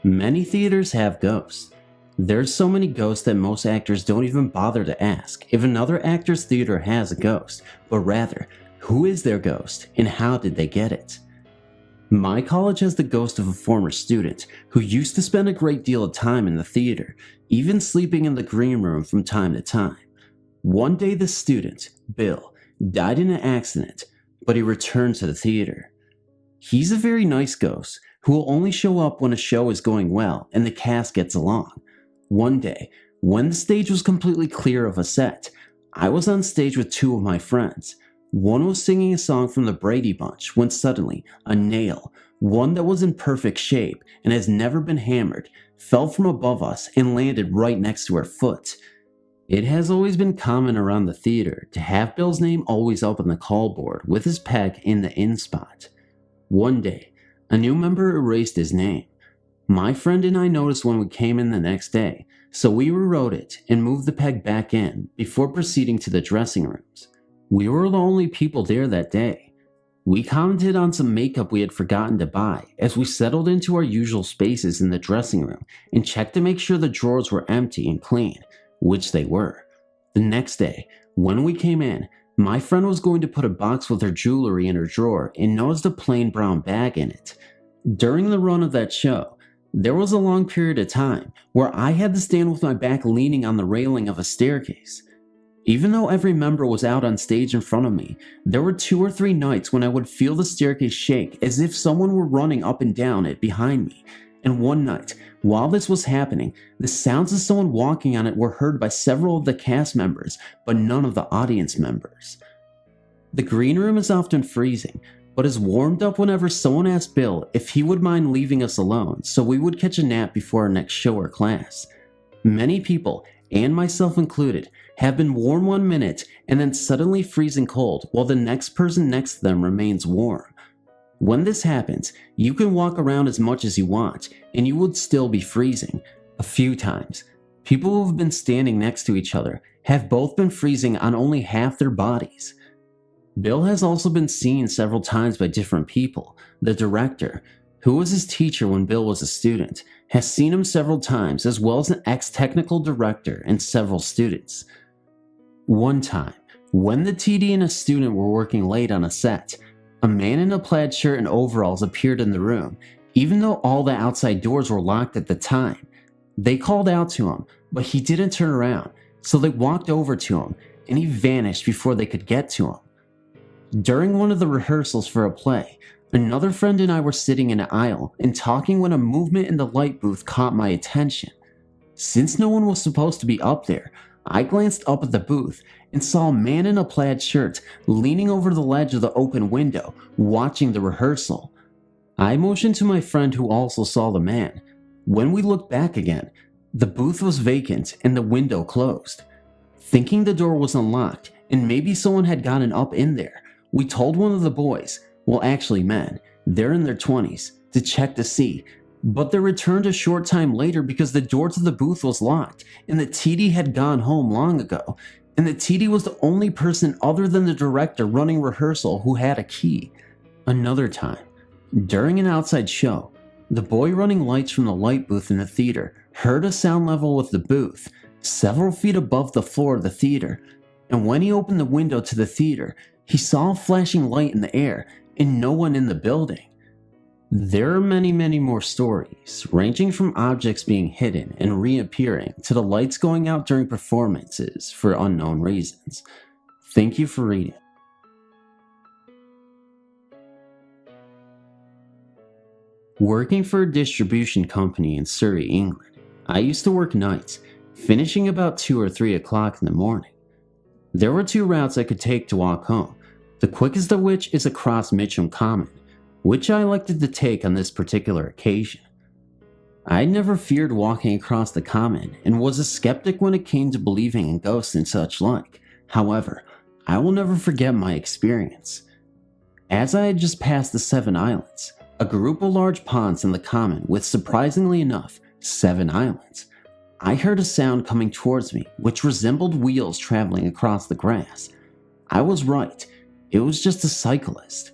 Many theaters have ghosts. There's so many ghosts that most actors don't even bother to ask if another actor's theater has a ghost, but rather, who is their ghost and how did they get it? My college has the ghost of a former student who used to spend a great deal of time in the theater, even sleeping in the green room from time to time. One day this student, Bill, died in an accident, but he returned to the theater. He's a very nice ghost who will only show up when a show is going well and the cast gets along. One day, when the stage was completely clear of a set, I was on stage with 2 of my friends. One was singing a song from the Brady Bunch when suddenly a nail, one that was in perfect shape and has never been hammered, fell from above us and landed right next to our foot. It has always been common around the theater to have Bill's name always up on the call board with his peg in the in spot. One day, a new member erased his name. My friend and I noticed when we came in the next day, so we rewrote it and moved the peg back in before proceeding to the dressing rooms. We were the only people there that day. We commented on some makeup we had forgotten to buy as we settled into our usual spaces in the dressing room and checked to make sure the drawers were empty and clean, which they were. The next day, when we came in, my friend was going to put a box with her jewelry in her drawer and noticed a plain brown bag in it. During the run of that show, there was a long period of time where I had to stand with my back leaning on the railing of a staircase. Even though every member was out on stage in front of me, there were 2 or 3 nights when I would feel the staircase shake as if someone were running up and down it behind me. And one night, while this was happening, the sounds of someone walking on it were heard by several of the cast members, but none of the audience members. The green room is often freezing, but is warmed up whenever someone asked Bill if he would mind leaving us alone so we would catch a nap before our next show or class. Many people, and myself included, have been warm 1 minute and then suddenly freezing cold while the next person next to them remains warm. When this happens, you can walk around as much as you want and you would still be freezing. A few times, people who have been standing next to each other have both been freezing on only half their bodies. Bill has also been seen several times by different people. The director, who was his teacher when Bill was a student, has seen him several times, as well as an ex-technical director and several students. One time, when the TD and a student were working late on a set, a man in a plaid shirt and overalls appeared in the room, even though all the outside doors were locked at the time. They called out to him, but he didn't turn around, so they walked over to him, and he vanished before they could get to him. During one of the rehearsals for a play, another friend and I were sitting in an aisle and talking when a movement in the light booth caught my attention. Since no one was supposed to be up there, I glanced up at the booth and saw a man in a plaid shirt leaning over the ledge of the open window, watching the rehearsal. I motioned to my friend who also saw the man. When we looked back again, the booth was vacant and the window closed. Thinking the door was unlocked and maybe someone had gotten up in there, we told one of the boys, well actually men, they're in their 20s, to check to see, but they returned a short time later because the door to the booth was locked and the TD had gone home long ago, and the TD was the only person other than the director running rehearsal who had a key. Another time, during an outside show, the boy running lights from the light booth in the theater heard a sound level with the booth, several feet above the floor of the theater, and when he opened the window to the theater, he saw a flashing light in the air and no one in the building. There are many more stories, ranging from objects being hidden and reappearing to the lights going out during performances for unknown reasons. Thank you for reading. Working for a distribution company in Surrey, England, I used to work nights, finishing about 2 or 3 o'clock in the morning. There were 2 routes I could take to walk home, the quickest of which is across Mitcham Common, which I elected to take on this particular occasion. I never feared walking across the common and was a skeptic when it came to believing in ghosts and such like. However, I will never forget my experience. As I had just passed the 7 islands, a group of large ponds in the common with, surprisingly enough, 7 islands, I heard a sound coming towards me which resembled wheels traveling across the grass. I was right, it was just a cyclist.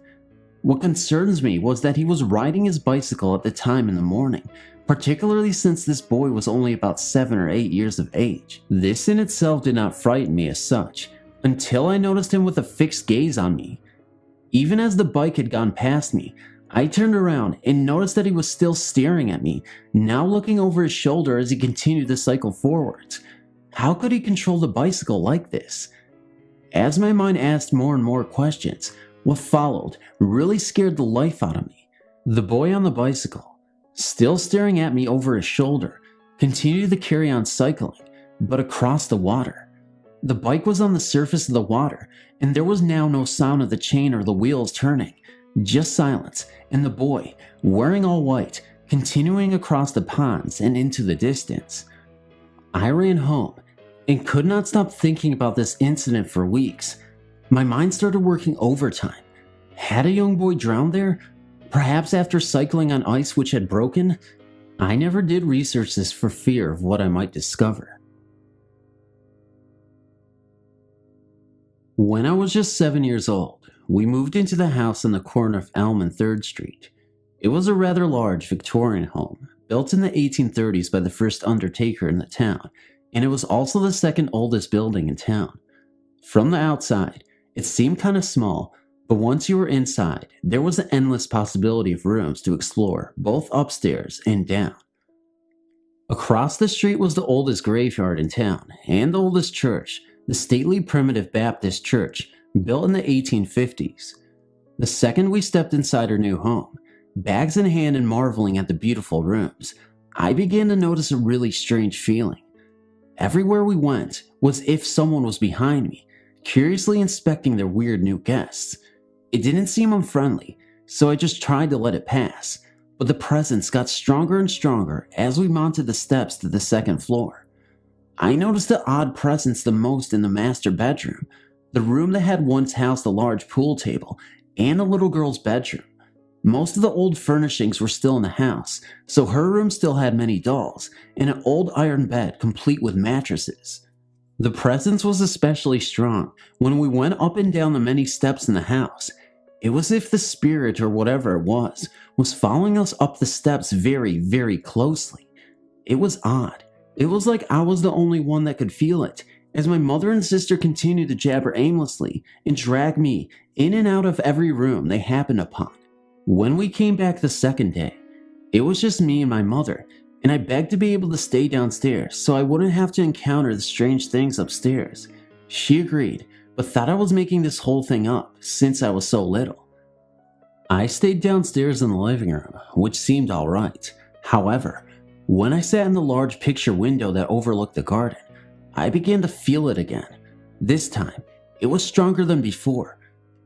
What concerns me was that he was riding his bicycle at the time in the morning, particularly since this boy was only about 7 or 8 years of age. This in itself did not frighten me as such, until I noticed him with a fixed gaze on me. Even as the bike had gone past me, I turned around and noticed that he was still staring at me, now looking over his shoulder as he continued to cycle forwards. How could he control the bicycle like this? As my mind asked more and more questions, what followed really scared the life out of me. The boy on the bicycle, still staring at me over his shoulder, continued to carry on cycling, but across the water. The bike was on the surface of the water, and there was now no sound of the chain or the wheels turning, just silence, and the boy, wearing all white, continuing across the ponds and into the distance. I ran home and could not stop thinking about this incident for weeks. My mind started working overtime. Had a young boy drowned there? Perhaps after cycling on ice which had broken? I never did research this for fear of what I might discover. When I was just 7 years old, we moved into the house on the corner of Elm and 3rd Street. It was a rather large Victorian home, built in the 1830s by the first undertaker in the town, and it was also the second oldest building in town. From the outside, it seemed kind of small, but once you were inside, there was an endless possibility of rooms to explore, both upstairs and down. Across the street was the oldest graveyard in town, and the oldest church, the stately primitive Baptist church built in the 1850s. The second we stepped inside our new home, bags in hand and marveling at the beautiful rooms, I began to notice a really strange feeling. Everywhere we went was as if someone was behind me, curiously inspecting their weird new guests. It didn't seem unfriendly, so I just tried to let it pass, but the presence got stronger and stronger as we mounted the steps to the second floor. I noticed the odd presence the most in the master bedroom, the room that had once housed a large pool table and a little girl's bedroom. Most of the old furnishings were still in the house, so her room still had many dolls and an old iron bed complete with mattresses. The presence was especially strong when we went up and down the many steps in the house. It was as if the spirit, or whatever it was following us up the steps very, very closely. It was odd. It was like I was the only one that could feel it, as my mother and sister continued to jabber aimlessly and drag me in and out of every room they happened upon. When we came back the second day, it was just me and my mother, and I begged to be able to stay downstairs so I wouldn't have to encounter the strange things upstairs. She agreed, but thought I was making this whole thing up since I was so little. I stayed downstairs in the living room, which seemed alright. However, when I sat in the large picture window that overlooked the garden, I began to feel it again. This time, it was stronger than before.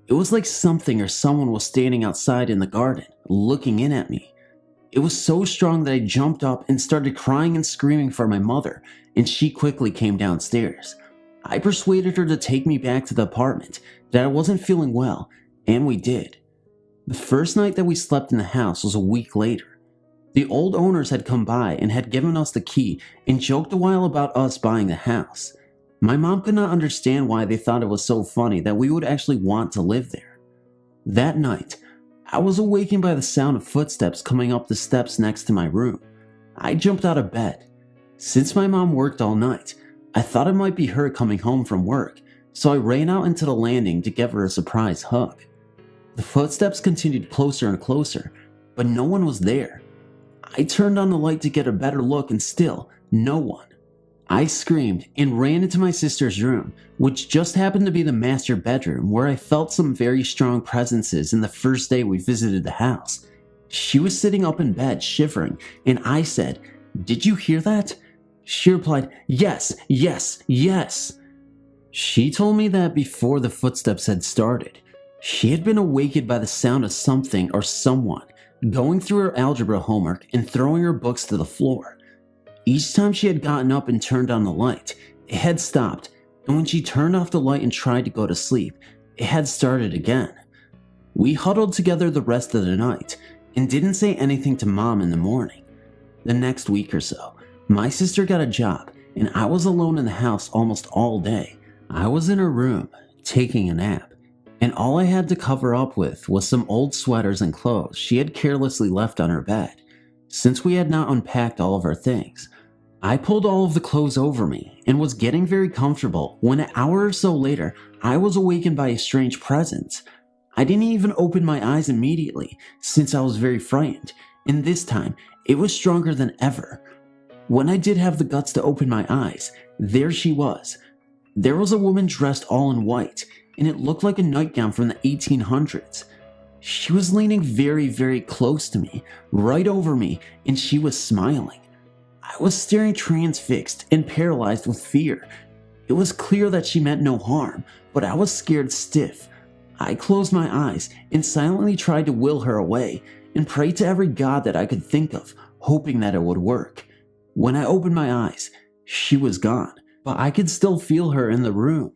It was like something or someone was standing outside in the garden, looking in at me. It was so strong that I jumped up and started crying and screaming for my mother, and she quickly came downstairs. I persuaded her to take me back to the apartment, that I wasn't feeling well, and we did. The first night that we slept in the house was a week later. The old owners had come by and had given us the key and joked a while about us buying the house. My mom could not understand why they thought it was so funny that we would actually want to live there. That night, I was awakened by the sound of footsteps coming up the steps next to my room. I jumped out of bed. Since my mom worked all night, I thought it might be her coming home from work, so I ran out into the landing to give her a surprise hug. The footsteps continued closer and closer, but no one was there. I turned on the light to get a better look, and still, no one. I screamed and ran into my sister's room, which just happened to be the master bedroom where I felt some very strong presences in the first day we visited the house. She was sitting up in bed, shivering, and I said, "Did you hear that?" She replied, "Yes, yes, yes." She told me that before the footsteps had started, she had been awakened by the sound of something or someone going through her algebra homework and throwing her books to the floor. Each time she had gotten up and turned on the light, it had stopped, and when she turned off the light and tried to go to sleep, it had started again. We huddled together the rest of the night and didn't say anything to Mom in the morning. The next week or so, my sister got a job, and I was alone in the house almost all day. I was in her room, taking a nap, and all I had to cover up with was some old sweaters and clothes she had carelessly left on her bed. Since we had not unpacked all of our things, I pulled all of the clothes over me and was getting very comfortable when an hour or so later, I was awakened by a strange presence. I didn't even open my eyes immediately since I was very frightened, and this time it was stronger than ever. When I did have the guts to open my eyes, there she was. There was a woman dressed all in white, and it looked like a nightgown from the 1800s. She was leaning very, very close to me, right over me, and she was smiling. I was staring transfixed and paralyzed with fear. It was clear that she meant no harm, but I was scared stiff. I closed my eyes and silently tried to will her away and prayed to every god that I could think of, hoping that it would work. When I opened my eyes, she was gone, but I could still feel her in the room.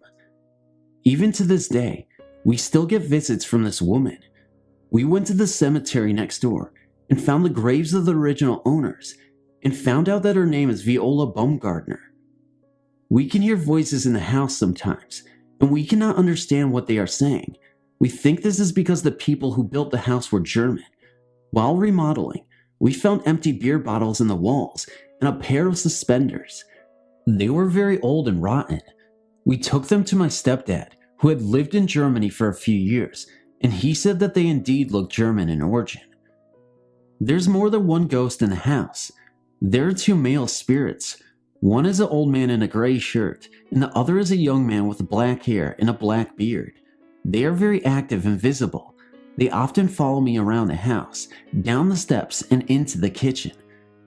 Even to this day, we still get visits from this woman. We went to the cemetery next door and found the graves of the original owners and found out that her name is Viola Baumgartner. We can hear voices in the house sometimes, and we cannot understand what they are saying. We think this is because the people who built the house were German. While remodeling, we found empty beer bottles in the walls and a pair of suspenders. They were very old and rotten. We took them to my stepdad, who had lived in Germany for a few years, and he said that they indeed looked German in origin. There's more than one ghost in the house. There are two male spirits. One is an old man in a gray shirt, and the other is a young man with black hair and a black beard. They are very active and visible. They often follow me around the house, down the steps, and into the kitchen.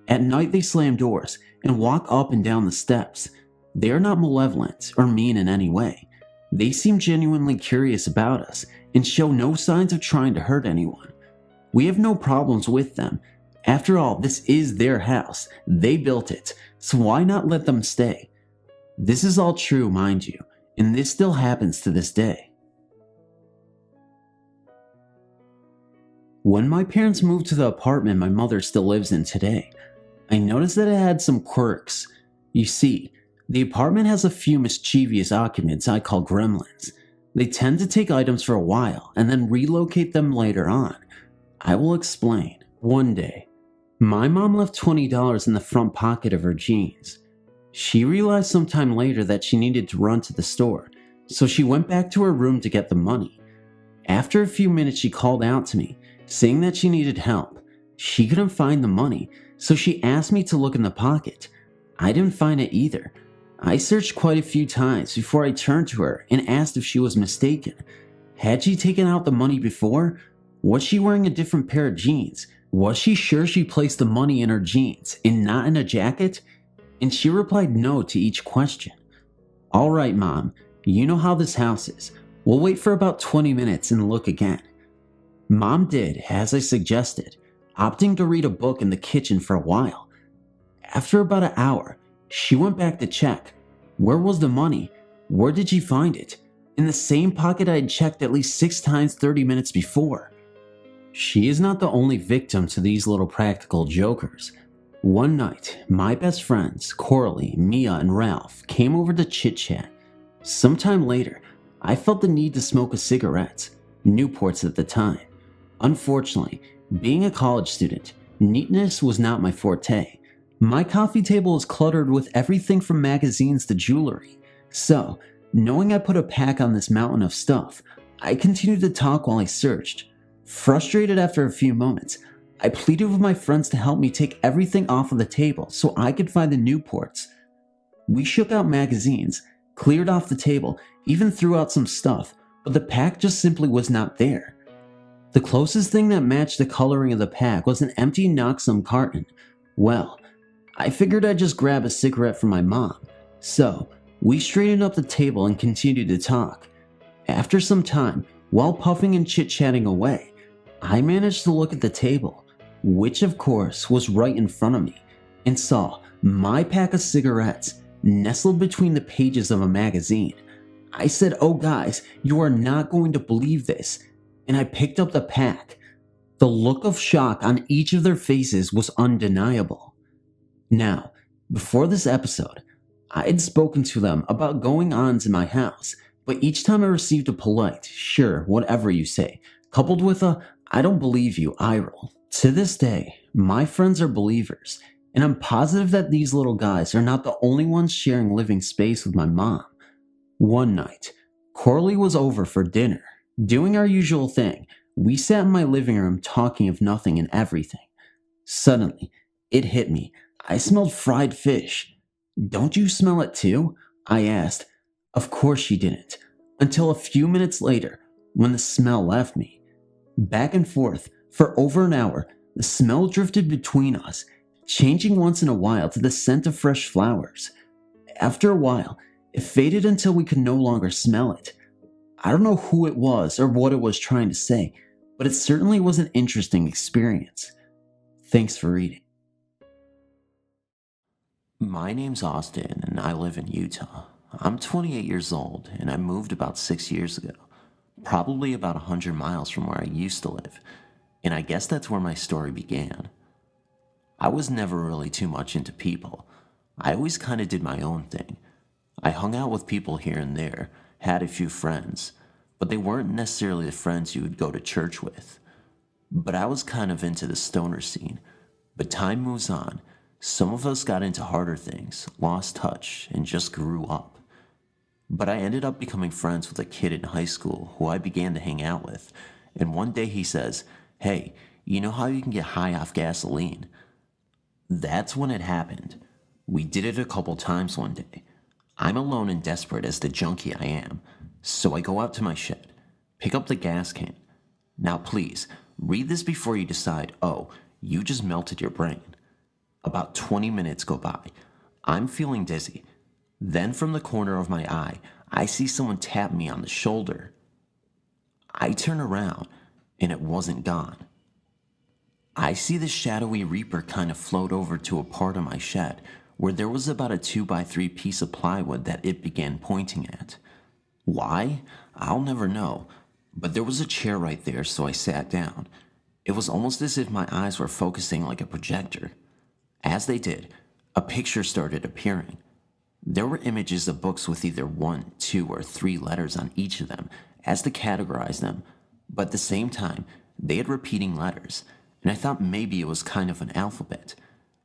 At night they slam doors and walk up and down the steps. They are not malevolent or mean in any way. They seem genuinely curious about us and show no signs of trying to hurt anyone. We have no problems with them. After all, this is their house. They built it, so why not let them stay? This is all true, mind you, and this still happens to this day. When my parents moved to the apartment my mother still lives in today, I noticed that it had some quirks. You see, the apartment has a few mischievous occupants I call gremlins. They tend to take items for a while and then relocate them later on. I will explain. One day, my mom left $20 in the front pocket of her jeans. She realized sometime later that she needed to run to the store, so she went back to her room to get the money. After a few minutes, she called out to me, saying that she needed help. She couldn't find the money, so she asked me to look in the pocket. I didn't find it either. I searched quite a few times before I turned to her and asked if she was mistaken. Had she taken out the money before? Was she wearing a different pair of jeans? Was she sure she placed the money in her jeans and not in a jacket? And she replied no to each question. All right, Mom, you know how this house is. We'll wait for about 20 minutes and look again. Mom did, as I suggested, opting to read a book in the kitchen for a while. After about an hour, she went back to check. Where was the money? Where did she find it? In the same pocket I had checked at least 6 times 30 minutes before. She is not the only victim to these little practical jokers. One night, my best friends, Coralie, Mia, and Ralph, came over to chit-chat. Sometime later, I felt the need to smoke a cigarette, Newports at the time. Unfortunately, being a college student, neatness was not my forte. My coffee table is cluttered with everything from magazines to jewelry. So, knowing I put a pack on this mountain of stuff, I continued to talk while I searched. Frustrated after a few moments, I pleaded with my friends to help me take everything off of the table so I could find the Newports. We shook out magazines, cleared off the table, even threw out some stuff, but the pack just simply was not there. The closest thing that matched the coloring of the pack was an empty Noxum carton. Well, I figured I'd just grab a cigarette from my mom, so we straightened up the table and continued to talk. After some time, while puffing and chit-chatting away, I managed to look at the table, which of course was right in front of me, and saw my pack of cigarettes nestled between the pages of a magazine. I said, "Oh guys, you are not going to believe this," and I picked up the pack. The look of shock on each of their faces was undeniable. Now, before this episode, I had spoken to them about going-ons in my house, but each time I received a polite, "Sure, whatever you say," coupled with a "I don't believe you" eye roll. To this day, my friends are believers, and I'm positive that these little guys are not the only ones sharing living space with my mom. One night, Coralie was over for dinner. Doing our usual thing, we sat in my living room talking of nothing and everything. Suddenly, it hit me. I smelled fried fish. "Don't you smell it too?" I asked. Of course she didn't, until a few minutes later, when the smell left me. Back and forth, for over an hour, the smell drifted between us, changing once in a while to the scent of fresh flowers. After a while, it faded until we could no longer smell it. I don't know who it was or what it was trying to say, but it certainly was an interesting experience. Thanks for reading. My name's Austin, and I live in Utah. I'm 28 years old, and I moved about 6 years ago, probably about 100 miles from where I used to live, and I guess that's where my story began. I was never really too much into people. I always kind of did my own thing. I hung out with people here and there, had a few friends, but they weren't necessarily the friends you would go to church with. But I was kind of into the stoner scene. But time moves on. Some of us got into harder things, lost touch, and just grew up. But I ended up becoming friends with a kid in high school who I began to hang out with, and one day he says, "Hey, you know how you can get high off gasoline?" That's when it happened. We did it a couple times one day. I'm alone and desperate as the junkie I am, so I go out to my shed, pick up the gas can. Now please, read this before you decide, oh, you just melted your brain. About 20 minutes go by. I'm feeling dizzy. Then from the corner of my eye, I see someone tap me on the shoulder. I turn around, and it wasn't gone. I see the shadowy reaper kind of float over to a part of my shed where there was about a 2x3 piece of plywood that it began pointing at. Why? I'll never know, but there was a chair right there, so I sat down. It was almost as if my eyes were focusing like a projector. As they did, a picture started appearing. There were images of books with either 1, 2, or 3 letters on each of them as to categorize them, but at the same time, they had repeating letters, and I thought maybe it was kind of an alphabet.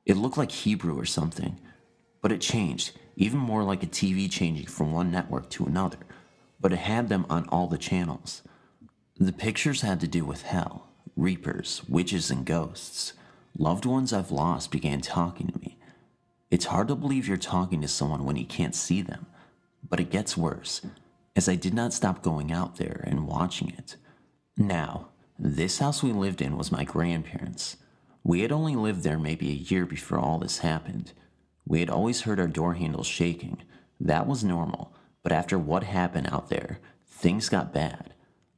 It looked like Hebrew or something, but it changed, even more like a TV changing from one network to another, but it had them on all the channels. The pictures had to do with hell, reapers, witches, and ghosts. Loved ones I've lost began talking to me. It's hard to believe you're talking to someone when you can't see them, but it gets worse, as I did not stop going out there and watching it. Now, this house we lived in was my grandparents'. We had only lived there maybe a year before all this happened. We had always heard our door handles shaking. That was normal, but after what happened out there, things got bad.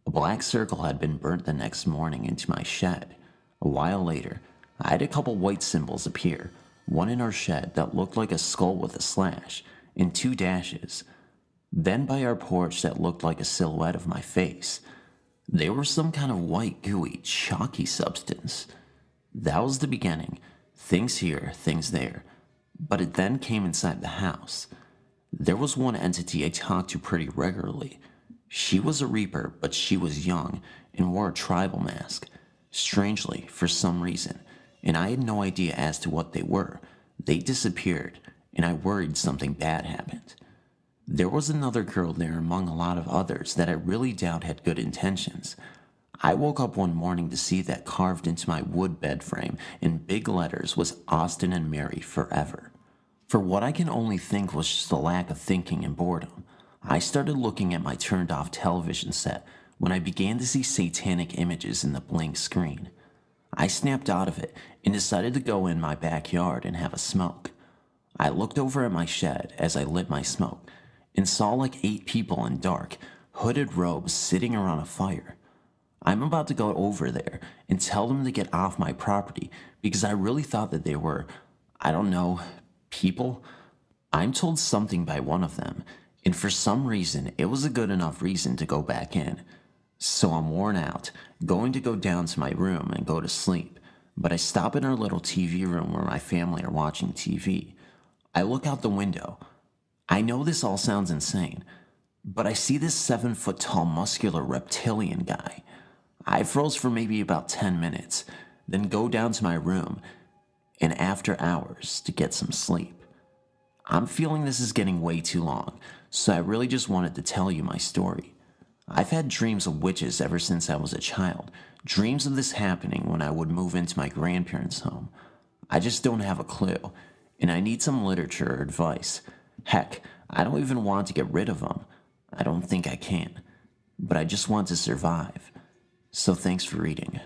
A black circle had been burnt the next morning into my shed. A while later, I had a couple white symbols appear, one in our shed that looked like a skull with a slash, and 2 dashes. Then by our porch that looked like a silhouette of my face. They were some kind of white, gooey, chalky substance. That was the beginning. Things here, things there. But it then came inside the house. There was one entity I talked to pretty regularly. She was a reaper, but she was young and wore a tribal mask. Strangely, for some reason, and I had no idea as to what they were. They disappeared, and I worried something bad happened. There was another girl there among a lot of others that I really doubt had good intentions. I woke up one morning to see that carved into my wood bed frame in big letters was Austin and Mary forever. For what I can only think was just a lack of thinking and boredom, I started looking at my turned off television set when I began to see satanic images in the blank screen. I snapped out of it and decided to go in my backyard and have a smoke. I looked over at my shed as I lit my smoke and saw like 8 people in dark, hooded robes sitting around a fire. I'm about to go over there and tell them to get off my property because I really thought that they were, I don't know, people. I'm told something by one of them, and for some reason it was a good enough reason to go back in. So I'm worn out, going to go down to my room and go to sleep, but I stop in our little TV room where my family are watching TV. I look out the window. I know this all sounds insane, but I see this 7-foot tall muscular reptilian guy. I froze for maybe about 10 minutes, then go down to my room, and after hours to get some sleep. I'm feeling this is getting way too long, so I really just wanted to tell you my story. I've had dreams of witches ever since I was a child, dreams of this happening when I would move into my grandparents' home. I just don't have a clue, and I need some literature or advice. Heck, I don't even want to get rid of them. I don't think I can, but I just want to survive. So thanks for reading.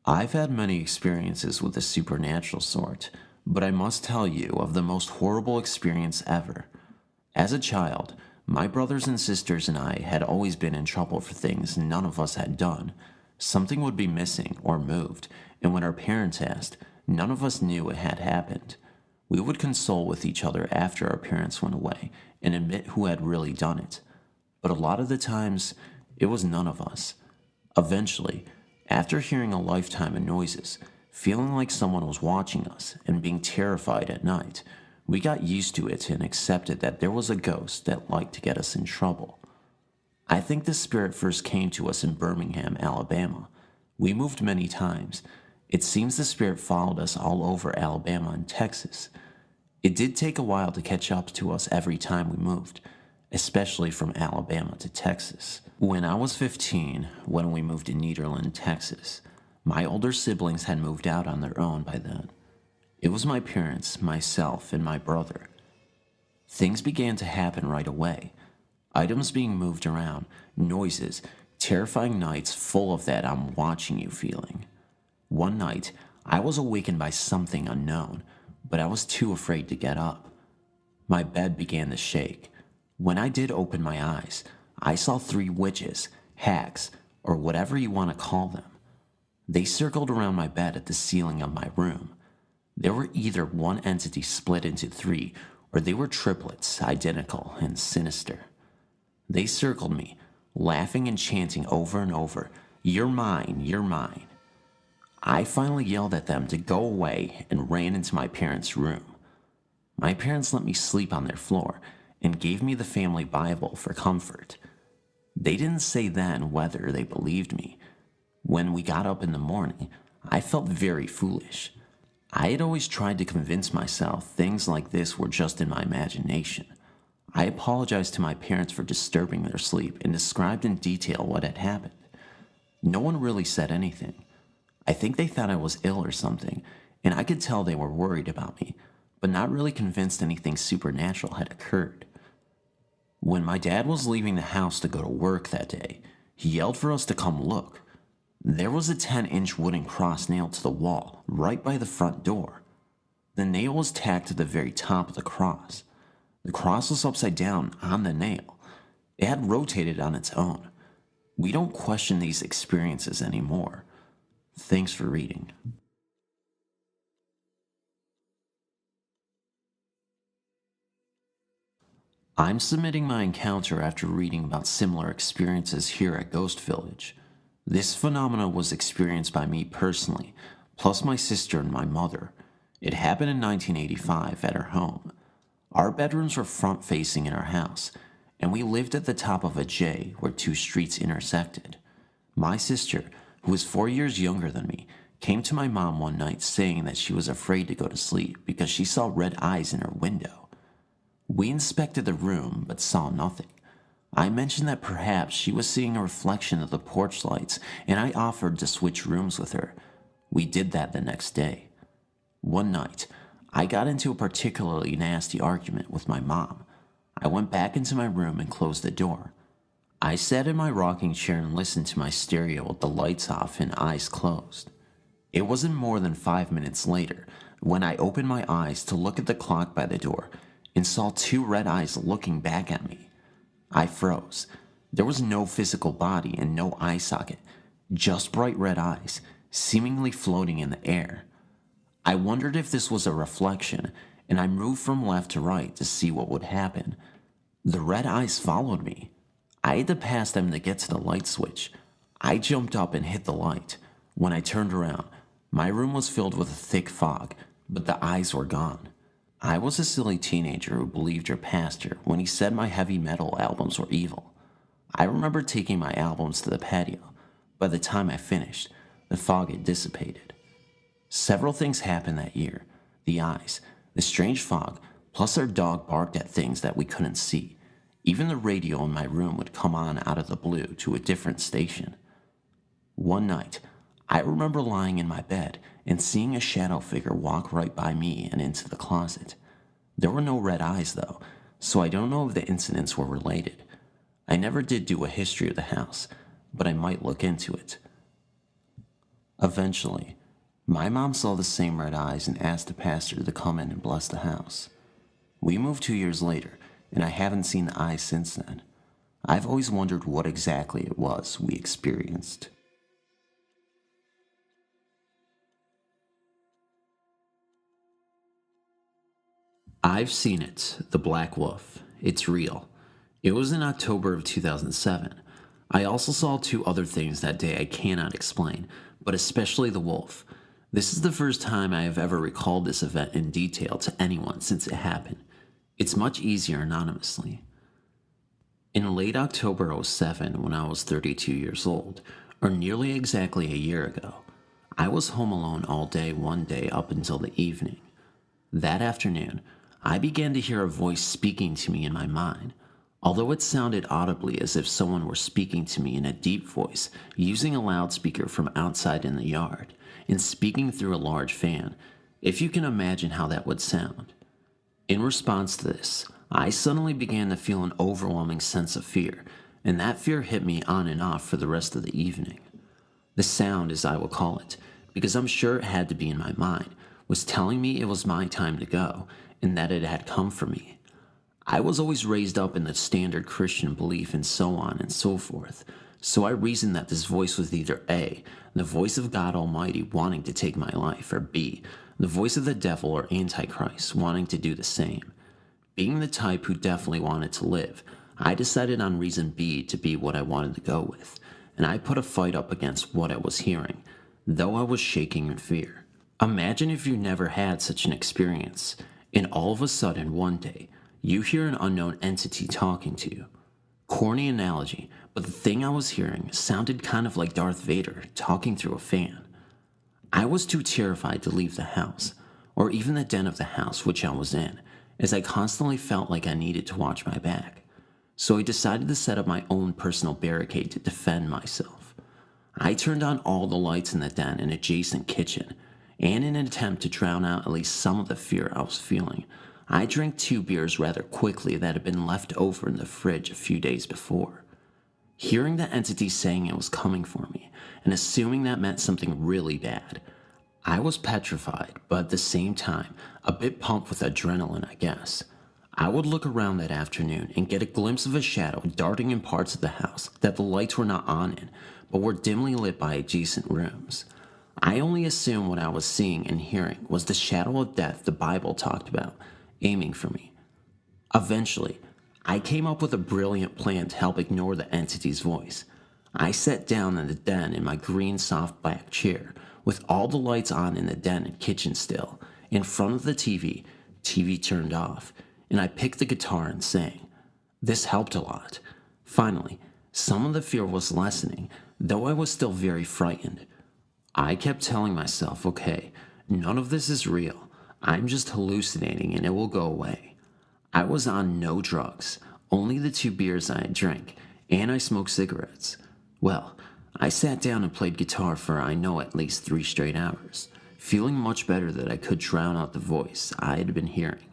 I've had many experiences with the supernatural sort, but I must tell you of the most horrible experience ever. As a child, my brothers and sisters and I had always been in trouble for things none of us had done. Something would be missing or moved, and when our parents asked, none of us knew it had happened. We would console with each other after our parents went away and admit who had really done it. But a lot of the times, it was none of us. Eventually, after hearing a lifetime of noises, feeling like someone was watching us, and being terrified at night, we got used to it and accepted that there was a ghost that liked to get us in trouble. I think this spirit first came to us in Birmingham, Alabama. We moved many times. It seems the spirit followed us all over Alabama and Texas. It did take a while to catch up to us every time we moved, especially from Alabama to Texas. When I was 15, when we moved to Nederland, Texas, my older siblings had moved out on their own by then. It was my parents, myself, and my brother. Things began to happen right away. Items being moved around, noises, terrifying nights full of that I'm watching you feeling. One night, I was awakened by something unknown, but I was too afraid to get up. My bed began to shake. When I did open my eyes, I saw 3 witches, hags, or whatever you want to call them. They circled around my bed at the ceiling of my room. They were either one entity split into 3, or they were triplets, identical and sinister. They circled me, laughing and chanting over and over, "You're mine, you're mine." I finally yelled at them to go away and ran into my parents' room. My parents let me sleep on their floor and gave me the family Bible for comfort. They didn't say then whether they believed me. When we got up in the morning, I felt very foolish. I had always tried to convince myself things like this were just in my imagination. I apologized to my parents for disturbing their sleep and described in detail what had happened. No one really said anything. I think they thought I was ill or something, and I could tell they were worried about me, but not really convinced anything supernatural had occurred. When my dad was leaving the house to go to work that day, he yelled for us to come look. There was a 10-inch wooden cross nailed to the wall, right by the front door. The nail was tacked to the very top of the cross. The cross was upside down on the nail. It had rotated on its own. We don't question these experiences anymore. Thanks for reading. I'm submitting my encounter after reading about similar experiences here at Ghost Village. This phenomena was experienced by me personally, plus my sister and my mother. It happened in 1985 at our home. Our bedrooms were front-facing in our house, and we lived at the top of a J where 2 streets intersected. My sister, who was 4 years younger than me, came to my mom one night saying that she was afraid to go to sleep because she saw red eyes in her window. We inspected the room but saw nothing. I mentioned that perhaps she was seeing a reflection of the porch lights, and I offered to switch rooms with her. We did that the next day. One night, I got into a particularly nasty argument with my mom. I went back into my room and closed the door. I sat in my rocking chair and listened to my stereo with the lights off and eyes closed. It wasn't more than 5 minutes later when I opened my eyes to look at the clock by the door and saw 2 red eyes looking back at me. I froze. There was no physical body and no eye socket, just bright red eyes, seemingly floating in the air. I wondered if this was a reflection, and I moved from left to right to see what would happen. The red eyes followed me. I had to pass them to get to the light switch. I jumped up and hit the light. When I turned around, my room was filled with a thick fog, but the eyes were gone. I was a silly teenager who believed your pastor when he said my heavy metal albums were evil. I remember taking my albums to the patio. By the time I finished, the fog had dissipated. Several things happened that year. The eyes, the strange fog, plus our dog barked at things that we couldn't see. Even the radio in my room would come on out of the blue to a different station. One night, I remember lying in my bed and seeing a shadow figure walk right by me and into the closet. There were no red eyes though, so I don't know if the incidents were related. I never did do a history of the house, but I might look into it. Eventually, my mom saw the same red eyes and asked the pastor to come in and bless the house. We moved 2 years later, and I haven't seen the eyes since then. I've always wondered what exactly it was we experienced. I've seen it, the Black Wolf. It's real. It was in October of 2007. I also saw 2 other things that day I cannot explain, but especially the wolf. This is the first time I have ever recalled this event in detail to anyone since it happened. It's much easier anonymously. In late October '07, when I was 32 years old, or nearly exactly a year ago, I was home alone all day one day up until the evening. That afternoon, I began to hear a voice speaking to me in my mind. Although it sounded audibly as if someone were speaking to me in a deep voice, using a loudspeaker from outside in the yard, and speaking through a large fan, if you can imagine how that would sound. In response to this, I suddenly began to feel an overwhelming sense of fear, and that fear hit me on and off for the rest of the evening. The sound, as I will call it, because I'm sure it had to be in my mind, was telling me it was my time to go, and that it had come for me. I was always raised up in the standard Christian belief and so on and so forth, so I reasoned that this voice was either A, the voice of God Almighty wanting to take my life, or B, the voice of the devil or Antichrist wanting to do the same. Being the type who definitely wanted to live, I decided on reason B to be what I wanted to go with, and I put a fight up against what I was hearing, though I was shaking in fear. Imagine if you never had such an experience, and all of a sudden one day, you hear an unknown entity talking to you. Corny analogy, but the thing I was hearing sounded kind of like Darth Vader talking through a fan. I was too terrified to leave the house, or even the den of the house which I was in, as I constantly felt like I needed to watch my back. So I decided to set up my own personal barricade to defend myself. I turned on all the lights in the den and adjacent kitchen, and in an attempt to drown out at least some of the fear I was feeling, I drank 2 beers rather quickly that had been left over in the fridge a few days before. Hearing the entity saying it was coming for me, and assuming that meant something really bad, I was petrified, but at the same time, a bit pumped with adrenaline, I guess. I would look around that afternoon and get a glimpse of a shadow darting in parts of the house that the lights were not on in, but were dimly lit by adjacent rooms. I only assumed what I was seeing and hearing was the shadow of death the Bible talked about, aiming for me. Eventually, I came up with a brilliant plan to help ignore the entity's voice. I sat down in the den in my green soft black chair, with all the lights on in the den and kitchen still, in front of the TV turned off, and I picked the guitar and sang. This helped a lot. Finally, some of the fear was lessening, though I was still very frightened. I kept telling myself, okay, none of this is real. I'm just hallucinating and it will go away. I was on no drugs, only the 2 beers I had drank, and I smoked cigarettes. Well, I sat down and played guitar for I know at least 3 straight hours, feeling much better that I could drown out the voice I had been hearing.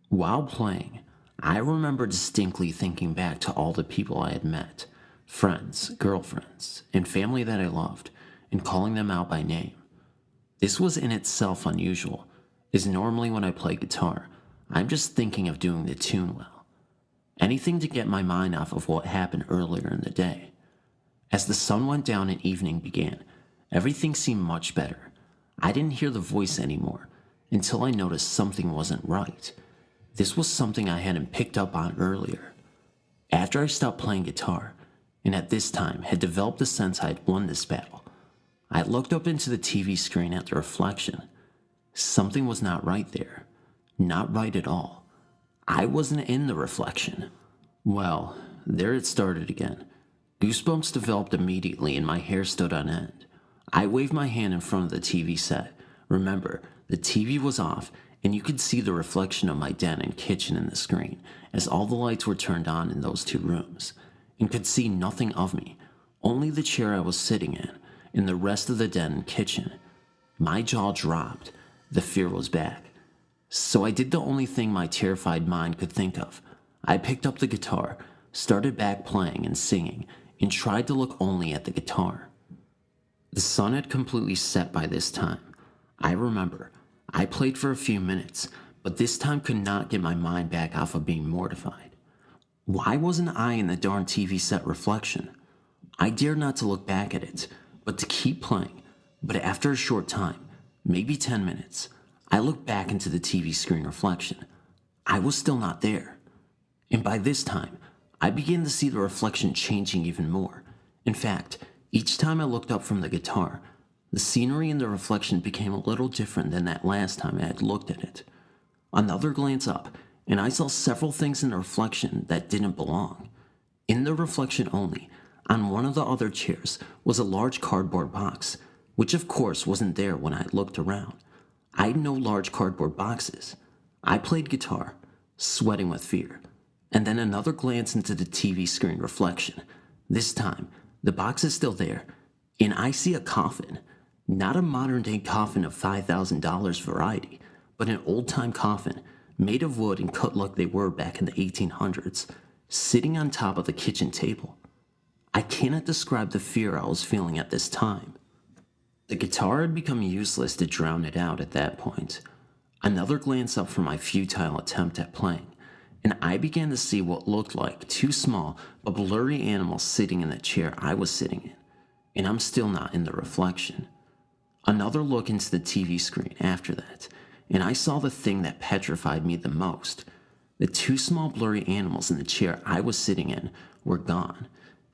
While playing, I remember distinctly thinking back to all the people I had met, friends, girlfriends, and family that I loved, and calling them out by name. This was in itself unusual, as normally when I play guitar, I'm just thinking of doing the tune well. Anything to get my mind off of what happened earlier in the day. As the sun went down and evening began, everything seemed much better. I didn't hear the voice anymore, until I noticed something wasn't right. This was something I hadn't picked up on earlier. After I stopped playing guitar, and at this time had developed the sense I had won this battle, I looked up into the TV screen at the reflection. Something was not right there. Not right at all. I wasn't in the reflection. Well, there it started again. Goosebumps developed immediately and my hair stood on end. I waved my hand in front of the TV set. Remember, the TV was off and you could see the reflection of my den and kitchen in the screen as all the lights were turned on in those 2 rooms, and could see nothing of me, only the chair I was sitting in the rest of the den and kitchen. My jaw dropped. The fear was back. So I did the only thing my terrified mind could think of. I picked up the guitar, started back playing and singing, and tried to look only at the guitar. The sun had completely set by this time. I remember, I played for a few minutes, but this time could not get my mind back off of being mortified. Why wasn't I in the darn TV set reflection? I dared not to look back at it, but to keep playing. But after a short time, maybe 10 minutes, I looked back into the TV screen reflection. I was still not there. And by this time, I began to see the reflection changing even more. In fact, each time I looked up from the guitar, the scenery in the reflection became a little different than that last time I had looked at it. Another glance up, and I saw several things in the reflection that didn't belong. In the reflection only, on one of the other chairs was a large cardboard box, which of course wasn't there when I looked around. I had no large cardboard boxes. I played guitar, sweating with fear. and then another glance into the TV screen reflection. This time, the box is still there, and I see a coffin. Not a modern-day coffin of $5,000 variety, but an old-time coffin made of wood and cut like they were back in the 1800s, sitting on top of the kitchen table. I cannot describe the fear I was feeling at this time. The guitar had become useless to drown it out at that point. Another glance up from my futile attempt at playing, and I began to see what looked like two small but blurry animals sitting in the chair I was sitting in, and I'm still not in the reflection. Another look into the TV screen after that, and I saw the thing that petrified me the most. The two small blurry animals in the chair I was sitting in were gone.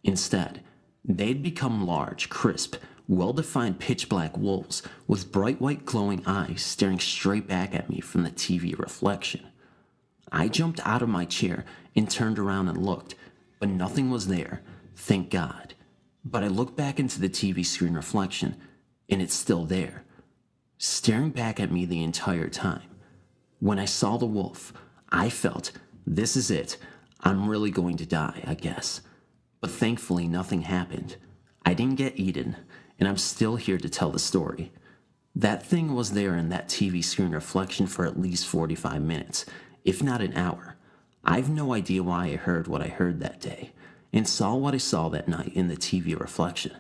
Instead, they'd become large, crisp, well-defined pitch-black wolves with bright white glowing eyes staring straight back at me from the TV reflection. I jumped out of my chair and turned around and looked, but nothing was there, thank God. But I looked back into the TV screen reflection, and it's still there, staring back at me the entire time. When I saw the wolf, I felt, this is it, I'm really going to die, I guess. But thankfully nothing happened. I didn't get eaten, and I'm still here to tell the story. That thing was there in that TV screen reflection for at least 45 minutes, if not an hour. I've no idea why I heard what I heard that day, and saw what I saw that night in the TV reflection,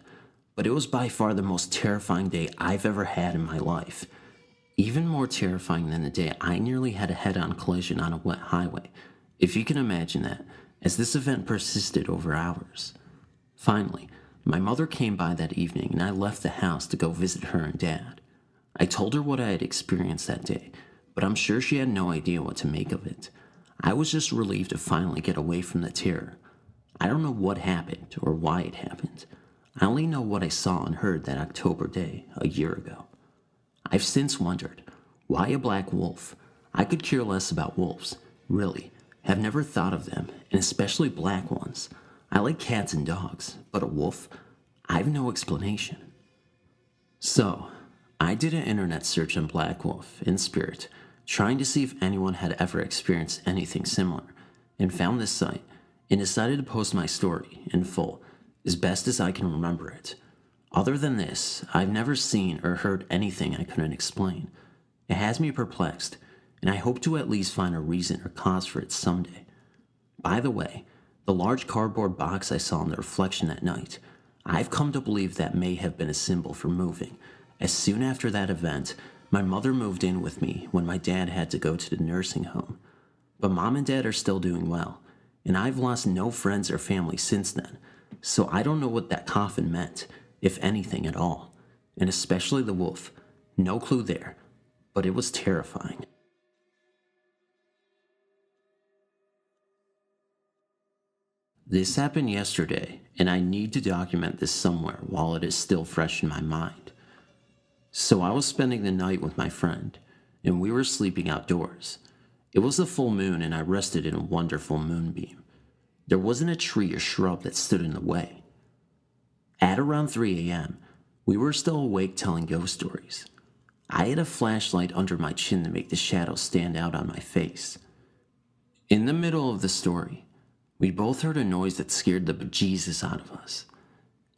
but it was by far the most terrifying day I've ever had in my life. Even more terrifying than the day I nearly had a head-on collision on a wet highway, if you can imagine that, as this event persisted over hours. Finally, my mother came by that evening, and I left the house to go visit her and Dad. I told her what I had experienced that day, but I'm sure she had no idea what to make of it. I was just relieved to finally get away from the terror. I don't know what happened or why it happened. I only know what I saw and heard that October day a year ago. I've since wondered, why a black wolf? I could care less about wolves, really. Have never thought of them, and especially black ones. I like cats and dogs, but a wolf? I have no explanation. So, I did an internet search on Black Wolf in spirit, trying to see if anyone had ever experienced anything similar, and found this site, and decided to post my story in full, as best as I can remember it. Other than this, I've never seen or heard anything I couldn't explain. It has me perplexed, and I hope to at least find a reason or cause for it someday. By the way, the large cardboard box I saw in the reflection that night, I've come to believe that may have been a symbol for moving, as soon after that event, my mother moved in with me when my dad had to go to the nursing home. But Mom and Dad are still doing well, and I've lost no friends or family since then, so I don't know what that coffin meant, if anything at all, and especially the wolf. No clue there, but it was terrifying. This happened yesterday, and I need to document this somewhere while it is still fresh in my mind. So I was spending the night with my friend, and we were sleeping outdoors. It was a full moon, and I rested in a wonderful moonbeam. There wasn't a tree or shrub that stood in the way. At around 3 a.m., we were still awake telling ghost stories. I had a flashlight under my chin to make the shadows stand out on my face. In the middle of the story, we both heard a noise that scared the bejesus out of us.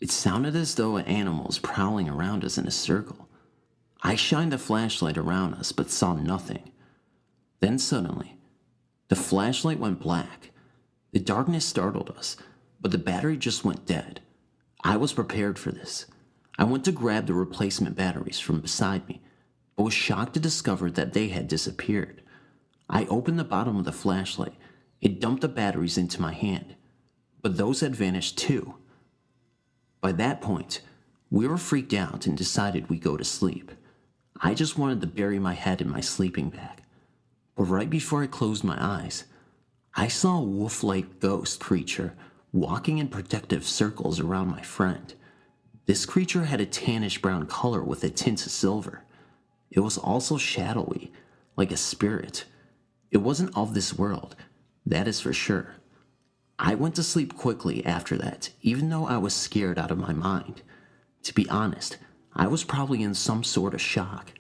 It sounded as though an animal was prowling around us in a circle. I shined the flashlight around us but saw nothing. Then suddenly, the flashlight went black. The darkness startled us, but the battery just went dead. I was prepared for this. I went to grab the replacement batteries from beside me, but was shocked to discover that they had disappeared. I opened the bottom of the flashlight. It dumped the batteries into my hand, but those had vanished too. By that point, we were freaked out and decided we'd go to sleep. I just wanted to bury my head in my sleeping bag. But right before I closed my eyes, I saw a wolf-like ghost creature walking in protective circles around my friend. This creature had a tannish brown color with a tint of silver. It was also shadowy, like a spirit. It wasn't of this world, that is for sure. I went to sleep quickly after that, even though I was scared out of my mind. To be honest, I was probably in some sort of shock.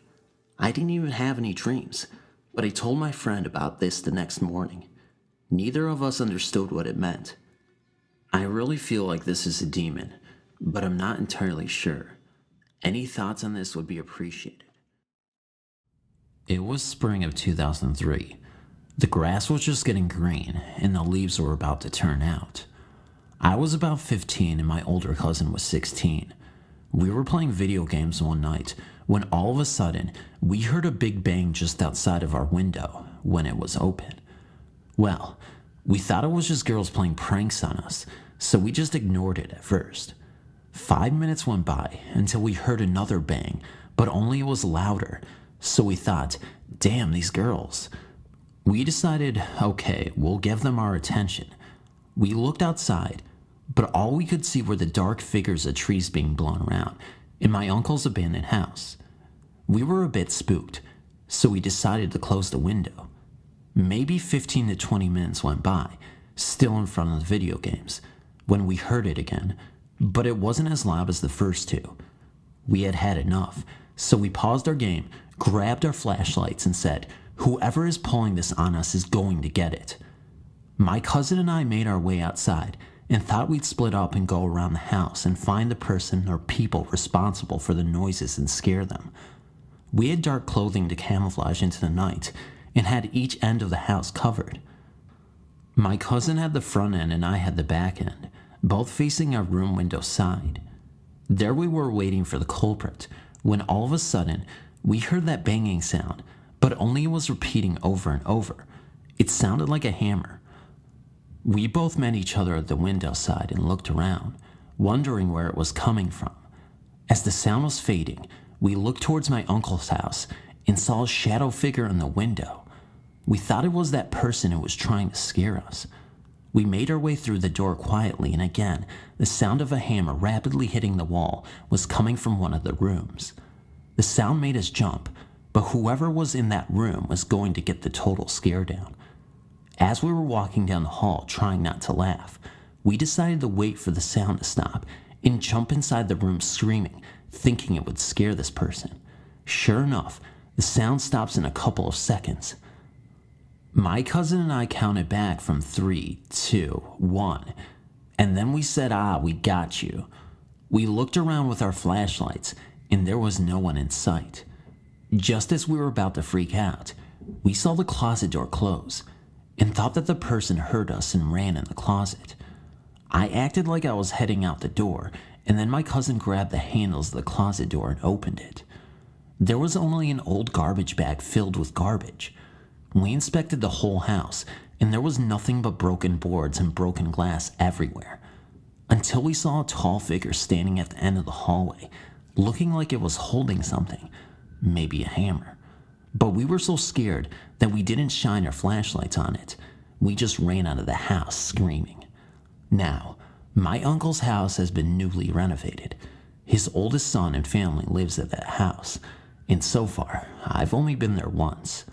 I didn't even have any dreams, but I told my friend about this the next morning. Neither of us understood what it meant. I really feel like this is a demon, but I'm not entirely sure. Any thoughts on this would be appreciated. It was spring of 2003. The grass was just getting green, and the leaves were about to turn out. I was about 15 and my older cousin was 16. We were playing video games one night when all of a sudden we heard a big bang just outside of our window when it was open. Well, we thought it was just girls playing pranks on us, so we just ignored it at first. 5 minutes went by until we heard another bang, but only it was louder, so we thought, damn, these girls. We decided, okay, we'll give them our attention. We looked outside, but all we could see were the dark figures of trees being blown around in my uncle's abandoned house. We were a bit spooked, so we decided to close the window. Maybe 15 to 20 minutes went by, still in front of the video games, when we heard it again, but it wasn't as loud as the first two. We had had enough, so we paused our game, grabbed our flashlights, and said, whoever is pulling this on us is going to get it. My cousin and I made our way outside and thought we'd split up and go around the house and find the person or people responsible for the noises and scare them. We had dark clothing to camouflage into the night and had each end of the house covered. My cousin had the front end and I had the back end, both facing our room window side. There we were waiting for the culprit when all of a sudden we heard that banging sound, but only it was repeating over and over. It sounded like a hammer. We both met each other at the window side and looked around, wondering where it was coming from. As the sound was fading, we looked towards my uncle's house and saw a shadow figure in the window. We thought it was that person who was trying to scare us. We made our way through the door quietly, and again, the sound of a hammer rapidly hitting the wall was coming from one of the rooms. The sound made us jump, but whoever was in that room was going to get the total scare down. As we were walking down the hall trying not to laugh, we decided to wait for the sound to stop and jump inside the room screaming, thinking it would scare this person. Sure enough, the sound stops in a couple of seconds. My cousin and I counted back from 3, 2, 1, and then we said, we got you. We looked around with our flashlights, and there was no one in sight. Just as we were about to freak out, we saw the closet door close and thought that the person heard us and ran in the closet. I acted like I was heading out the door, and then my cousin grabbed the handles of the closet door and opened it. There was only an old garbage bag filled with garbage. We inspected the whole house, and there was nothing but broken boards and broken glass everywhere, until we saw a tall figure standing at the end of the hallway, looking like it was holding something, maybe a hammer. But we were so scared that we didn't shine our flashlights on it. We just ran out of the house screaming. Now, my uncle's house has been newly renovated. His oldest son and family lives at that house, and so far, I've only been there once.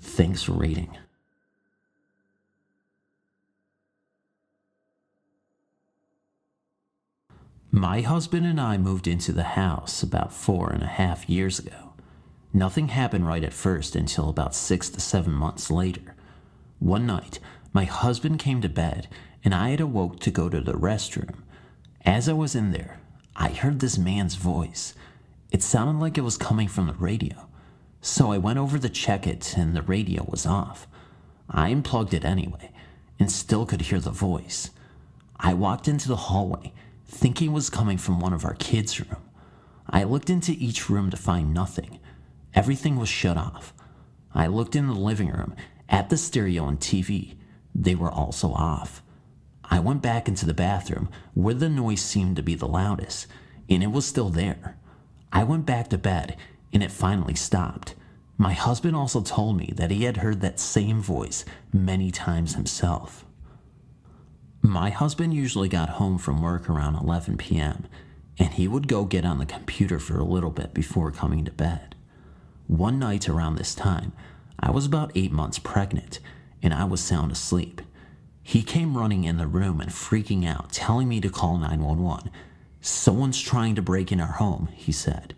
Thanks for reading. My husband and I moved into the house about 4.5 years ago. Nothing happened right at first until about 6 to 7 months later. One night, my husband came to bed and I had awoke to go to the restroom. As I was in there, I heard this man's voice. It sounded like it was coming from the radio. So I went over to check it and the radio was off. I unplugged it anyway and still could hear the voice. I walked into the hallway thinking it was coming from one of our kids' room. I looked into each room to find nothing. Everything was shut off. I looked in the living room, at the stereo and TV. They were also off. I went back into the bathroom where the noise seemed to be the loudest, and it was still there. I went back to bed, and it finally stopped. My husband also told me that he had heard that same voice many times himself. My husband usually got home from work around 11 p.m., and he would go get on the computer for a little bit before coming to bed. One night around this time, I was about 8 months pregnant, and I was sound asleep. He came running in the room and freaking out, telling me to call 911. Someone's trying to break in our home, he said.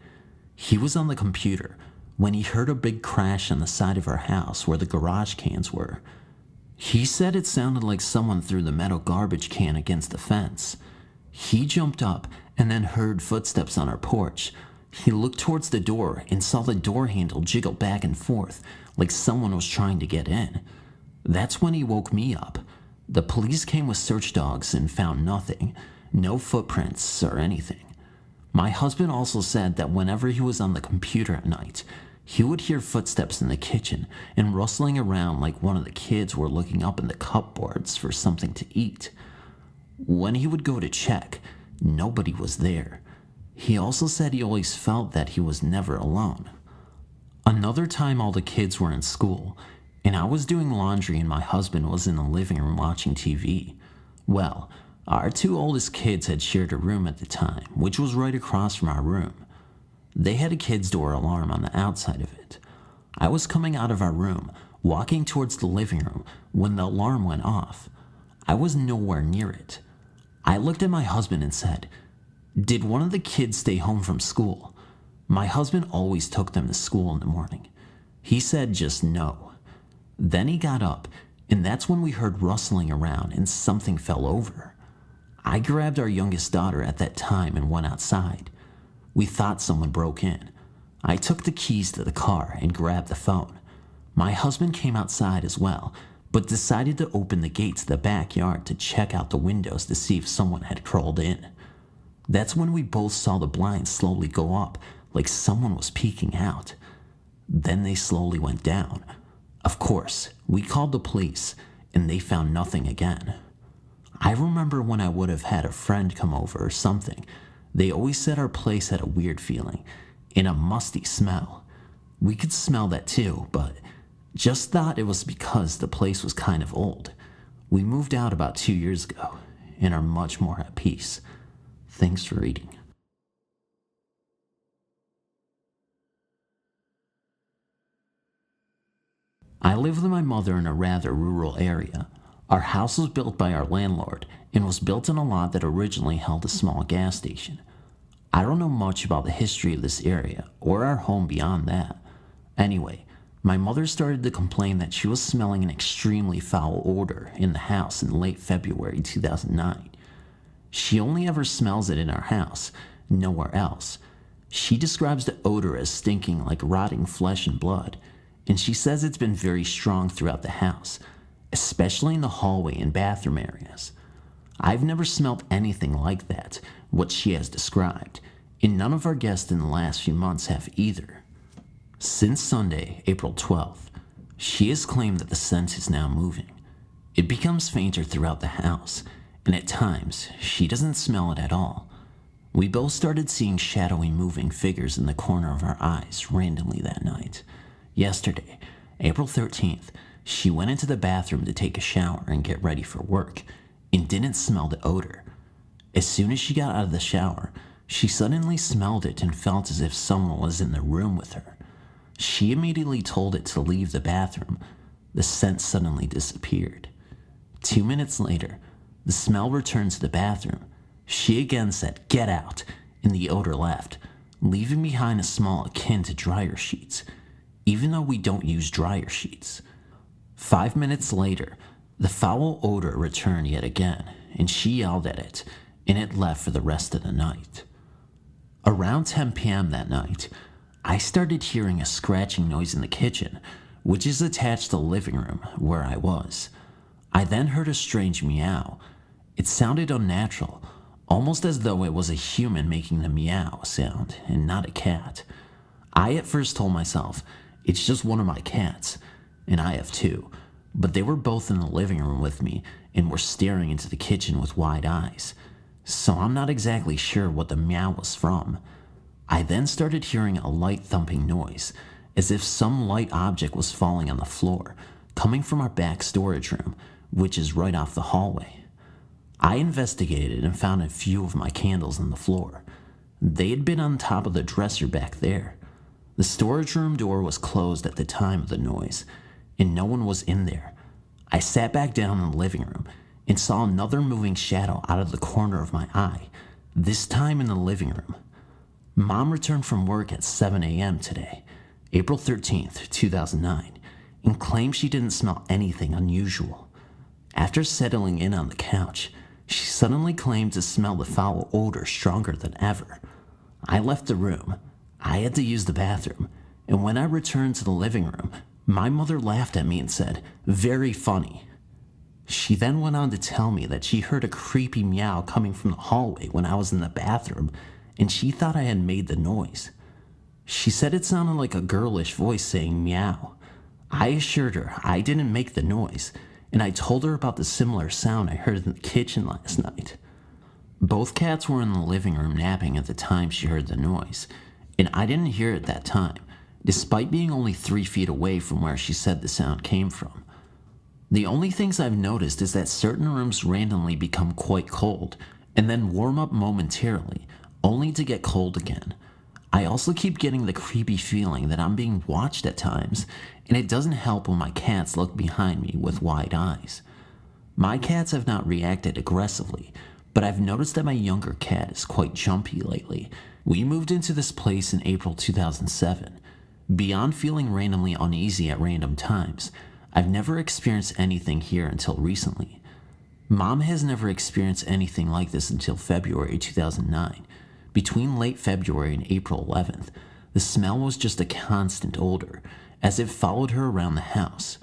He was on the computer when he heard a big crash on the side of our house where the garage cans were. He said it sounded like someone threw the metal garbage can against the fence. He jumped up and then heard footsteps on our porch. He looked towards the door and saw the door handle jiggle back and forth like someone was trying to get in. That's when he woke me up. The police came with search dogs and found nothing, no footprints or anything. My husband also said that whenever he was on the computer at night, he would hear footsteps in the kitchen and rustling around like one of the kids were looking up in the cupboards for something to eat. When he would go to check, nobody was there. He also said he always felt that he was never alone. Another time all the kids were in school, and I was doing laundry and my husband was in the living room watching TV. Well, our two oldest kids had shared a room at the time, which was right across from our room. They had a kid's door alarm on the outside of it. I was coming out of our room, walking towards the living room, when the alarm went off. I was nowhere near it. I looked at my husband and said, "Did one of the kids stay home from school?" My husband always took them to school in the morning. He said just no. Then he got up, and that's when we heard rustling around and something fell over. I grabbed our youngest daughter at that time and went outside. We thought someone broke in. I took the keys to the car and grabbed the phone. My husband came outside as well, but decided to open the gate to the backyard to check out the windows to see if someone had crawled in. That's when we both saw the blinds slowly go up, like someone was peeking out. Then they slowly went down. Of course, we called the police, and they found nothing again. I remember when I would have had a friend come over or something, they always said our place had a weird feeling, and a musty smell. We could smell that too, but just thought it was because the place was kind of old. We moved out about 2 years ago, and are much more at peace. Thanks for reading. I live with my mother in a rather rural area. Our house was built by our landlord and was built in a lot that originally held a small gas station. I don't know much about the history of this area or our home beyond that. Anyway, my mother started to complain that she was smelling an extremely foul odor in the house in late February 2009. She only ever smells it in our house, nowhere else. She describes the odor as stinking like rotting flesh and blood, and she says it's been very strong throughout the house, especially in the hallway and bathroom areas. I've never smelled anything like that, what she has described, and none of our guests in the last few months have either. Since Sunday, April 12th, she has claimed that the scent is now moving. It becomes fainter throughout the house, and at times, she doesn't smell it at all. We both started seeing shadowy moving figures in the corner of our eyes randomly that night. Yesterday, April 13th, she went into the bathroom to take a shower and get ready for work, and didn't smell the odor. As soon as she got out of the shower, she suddenly smelled it and felt as if someone was in the room with her. She immediately told it to leave the bathroom. The scent suddenly disappeared. 2 minutes later, the smell returned to the bathroom. She again said, "Get out," and the odor left, leaving behind a small akin to dryer sheets, even though we don't use dryer sheets. 5 minutes later, the foul odor returned yet again, and she yelled at it, and it left for the rest of the night. Around 10 p.m. that night, I started hearing a scratching noise in the kitchen, which is attached to the living room where I was. I then heard a strange meow. It sounded unnatural, almost as though it was a human making the meow sound and not a cat. I at first told myself, it's just one of my cats, and I have two, but they were both in the living room with me and were staring into the kitchen with wide eyes, so I'm not exactly sure what the meow was from. I then started hearing a light thumping noise, as if some light object was falling on the floor, coming from our back storage room, which is right off the hallway. I investigated and found a few of my candles on the floor. They had been on top of the dresser back there. The storage room door was closed at the time of the noise, and no one was in there. I sat back down in the living room and saw another moving shadow out of the corner of my eye, this time in the living room. Mom returned from work at 7 a.m. today, April 13th, 2009, and claimed she didn't smell anything unusual. After settling in on the couch, she suddenly claimed to smell the foul odor stronger than ever. I left the room. I had to use the bathroom, and when I returned to the living room, my mother laughed at me and said, "Very funny." She then went on to tell me that she heard a creepy meow coming from the hallway when I was in the bathroom, and she thought I had made the noise. She said it sounded like a girlish voice saying meow. I assured her I didn't make the noise, and I told her about the similar sound I heard in the kitchen last night. Both cats were in the living room napping at the time she heard the noise, and I didn't hear it that time, despite being only 3 feet away from where she said the sound came from. The only things I've noticed is that certain rooms randomly become quite cold, and then warm up momentarily, only to get cold again. I also keep getting the creepy feeling that I'm being watched at times, and it doesn't help when my cats look behind me with wide eyes. My cats have not reacted aggressively, but I've noticed that my younger cat is quite jumpy lately. We moved into this place in April 2007. Beyond feeling randomly uneasy at random times, I've never experienced anything here until recently. Mom has never experienced anything like this until February 2009. Between late February and April 11th, the smell was just a constant odor, as it followed her around the house.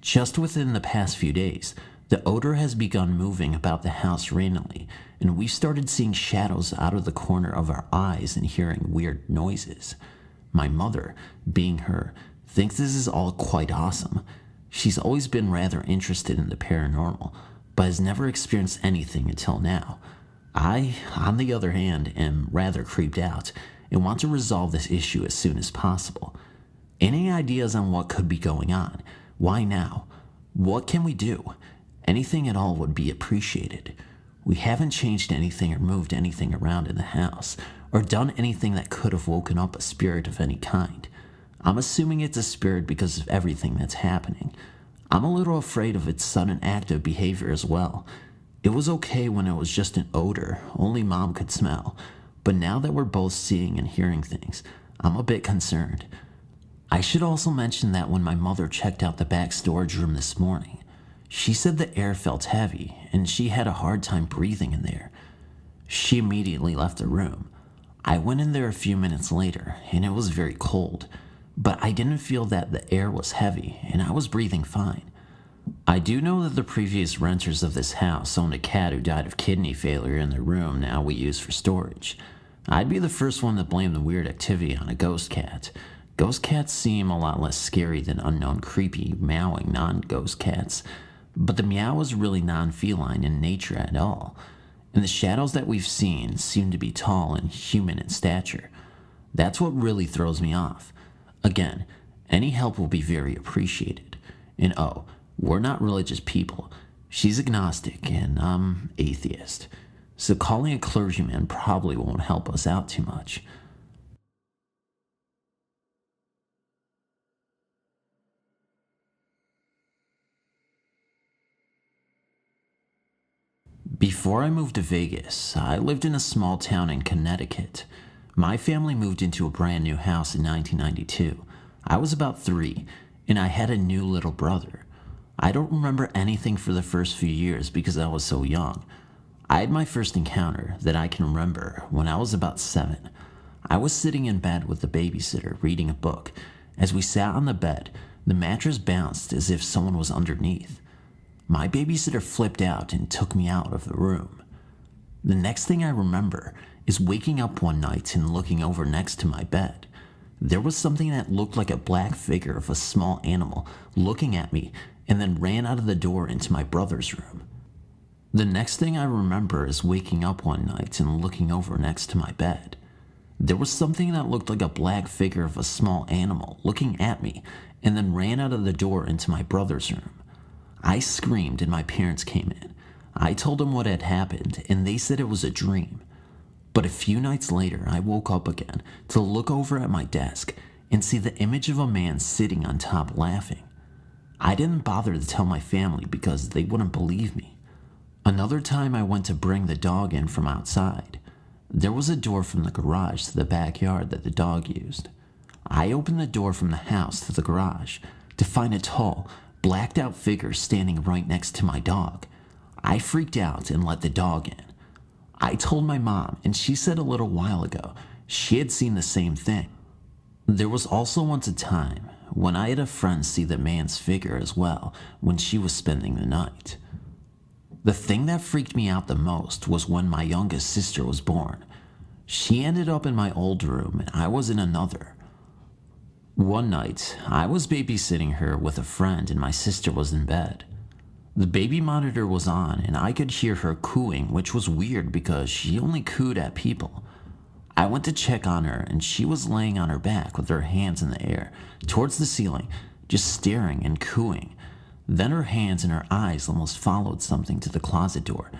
Just within the past few days, the odor has begun moving about the house randomly, and we started seeing shadows out of the corner of our eyes and hearing weird noises. My mother, being her, thinks this is all quite awesome. She's always been rather interested in the paranormal, but has never experienced anything until now. I, on the other hand, am rather creeped out and want to resolve this issue as soon as possible. Any ideas on what could be going on? Why now? What can we do? Anything at all would be appreciated. We haven't changed anything or moved anything around in the house, or done anything that could have woken up a spirit of any kind. I'm assuming it's a spirit because of everything that's happening. I'm a little afraid of its sudden active behavior as well. It was okay when it was just an odor only Mom could smell, but now that we're both seeing and hearing things, I'm a bit concerned. I should also mention that when my mother checked out the back storage room this morning, she said the air felt heavy and she had a hard time breathing in there. She immediately left the room. I went in there a few minutes later and it was very cold, but I didn't feel that the air was heavy and I was breathing fine. I do know that the previous renters of this house owned a cat who died of kidney failure in the room now we use for storage. I'd be the first one to blame the weird activity on a ghost cat. Ghost cats seem a lot less scary than unknown creepy, meowing non-ghost cats, but the meow was really non-feline in nature at all, and the shadows that we've seen seem to be tall and human in stature. That's what really throws me off. Again, any help will be very appreciated. And oh, we're not religious people. She's agnostic and I'm atheist. So calling a clergyman probably won't help us out too much. Before I moved to Vegas, I lived in a small town in Connecticut. My family moved into a brand new house in 1992. I was about 3, and I had a new little brother. I don't remember anything for the first few years because I was so young. I had my first encounter that I can remember when I was about 7. I was sitting in bed with the babysitter reading a book. As we sat on the bed, the mattress bounced as if someone was underneath. My babysitter flipped out and took me out of the room. The next thing I remember is waking up one night and looking over next to my bed. There was something that looked like a black figure of a small animal looking at me and then ran out of the door into my brother's room. The next thing I remember is waking up one night and looking over next to my bed. There was something that looked like a black figure of a small animal looking at me and then ran out of the door into my brother's room. I screamed and my parents came in. I told them what had happened and they said it was a dream. But a few nights later, I woke up again to look over at my desk and see the image of a man sitting on top laughing. I didn't bother to tell my family because they wouldn't believe me. Another time I went to bring the dog in from outside. There was a door from the garage to the backyard that the dog used. I opened the door from the house to the garage to find a tall, blacked out figure standing right next to my dog. I freaked out and let the dog in. I told my mom, and she said a little while ago she had seen the same thing. There was also once a time when I had a friend see the man's figure as well when she was spending the night. The thing that freaked me out the most was when my youngest sister was born. She ended up in my old room and I was in another. One night, I was babysitting her with a friend and my sister was in bed. The baby monitor was on and I could hear her cooing, which was weird because she only cooed at people. I went to check on her and she was laying on her back with her hands in the air, towards the ceiling, just staring and cooing. Then her hands and her eyes almost followed something to the closet door,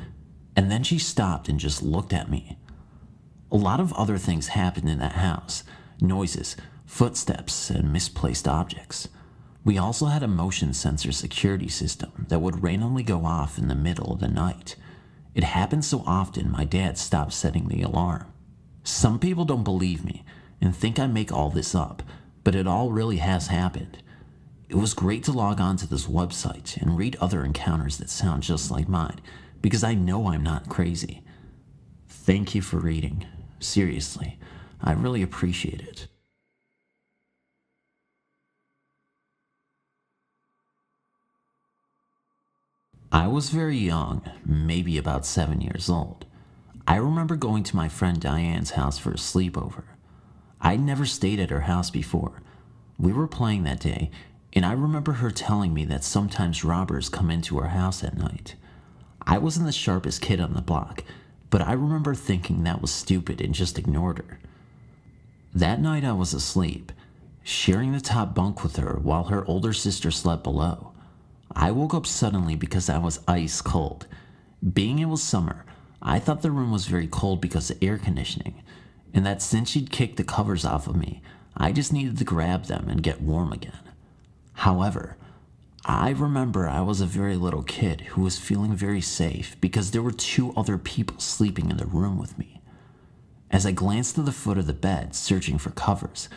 and then she stopped and just looked at me. A lot of other things happened in that house: noises, footsteps, and misplaced objects. We also had a motion sensor security system that would randomly go off in the middle of the night. It happened so often my dad stopped setting the alarm. Some people don't believe me and think I make all this up, but it all really has happened. It was great to log on to this website and read other encounters that sound just like mine, because I know I'm not crazy. Thank you for reading. Seriously, I really appreciate it. I was very young, maybe about 7 years old. I remember going to my friend Diane's house for a sleepover. I'd never stayed at her house before. We were playing that day, and I remember her telling me that sometimes robbers come into her house at night. I wasn't the sharpest kid on the block, but I remember thinking that was stupid and just ignored her. That night I was asleep, sharing the top bunk with her while her older sister slept below. I woke up suddenly because I was ice cold. Being it was summer, I thought the room was very cold because of air conditioning, and that since she'd kicked the covers off of me, I just needed to grab them and get warm again. However, I remember I was a very little kid who was feeling very safe because there were 2 other people sleeping in the room with me. As I glanced to the foot of the bed, searching for covers,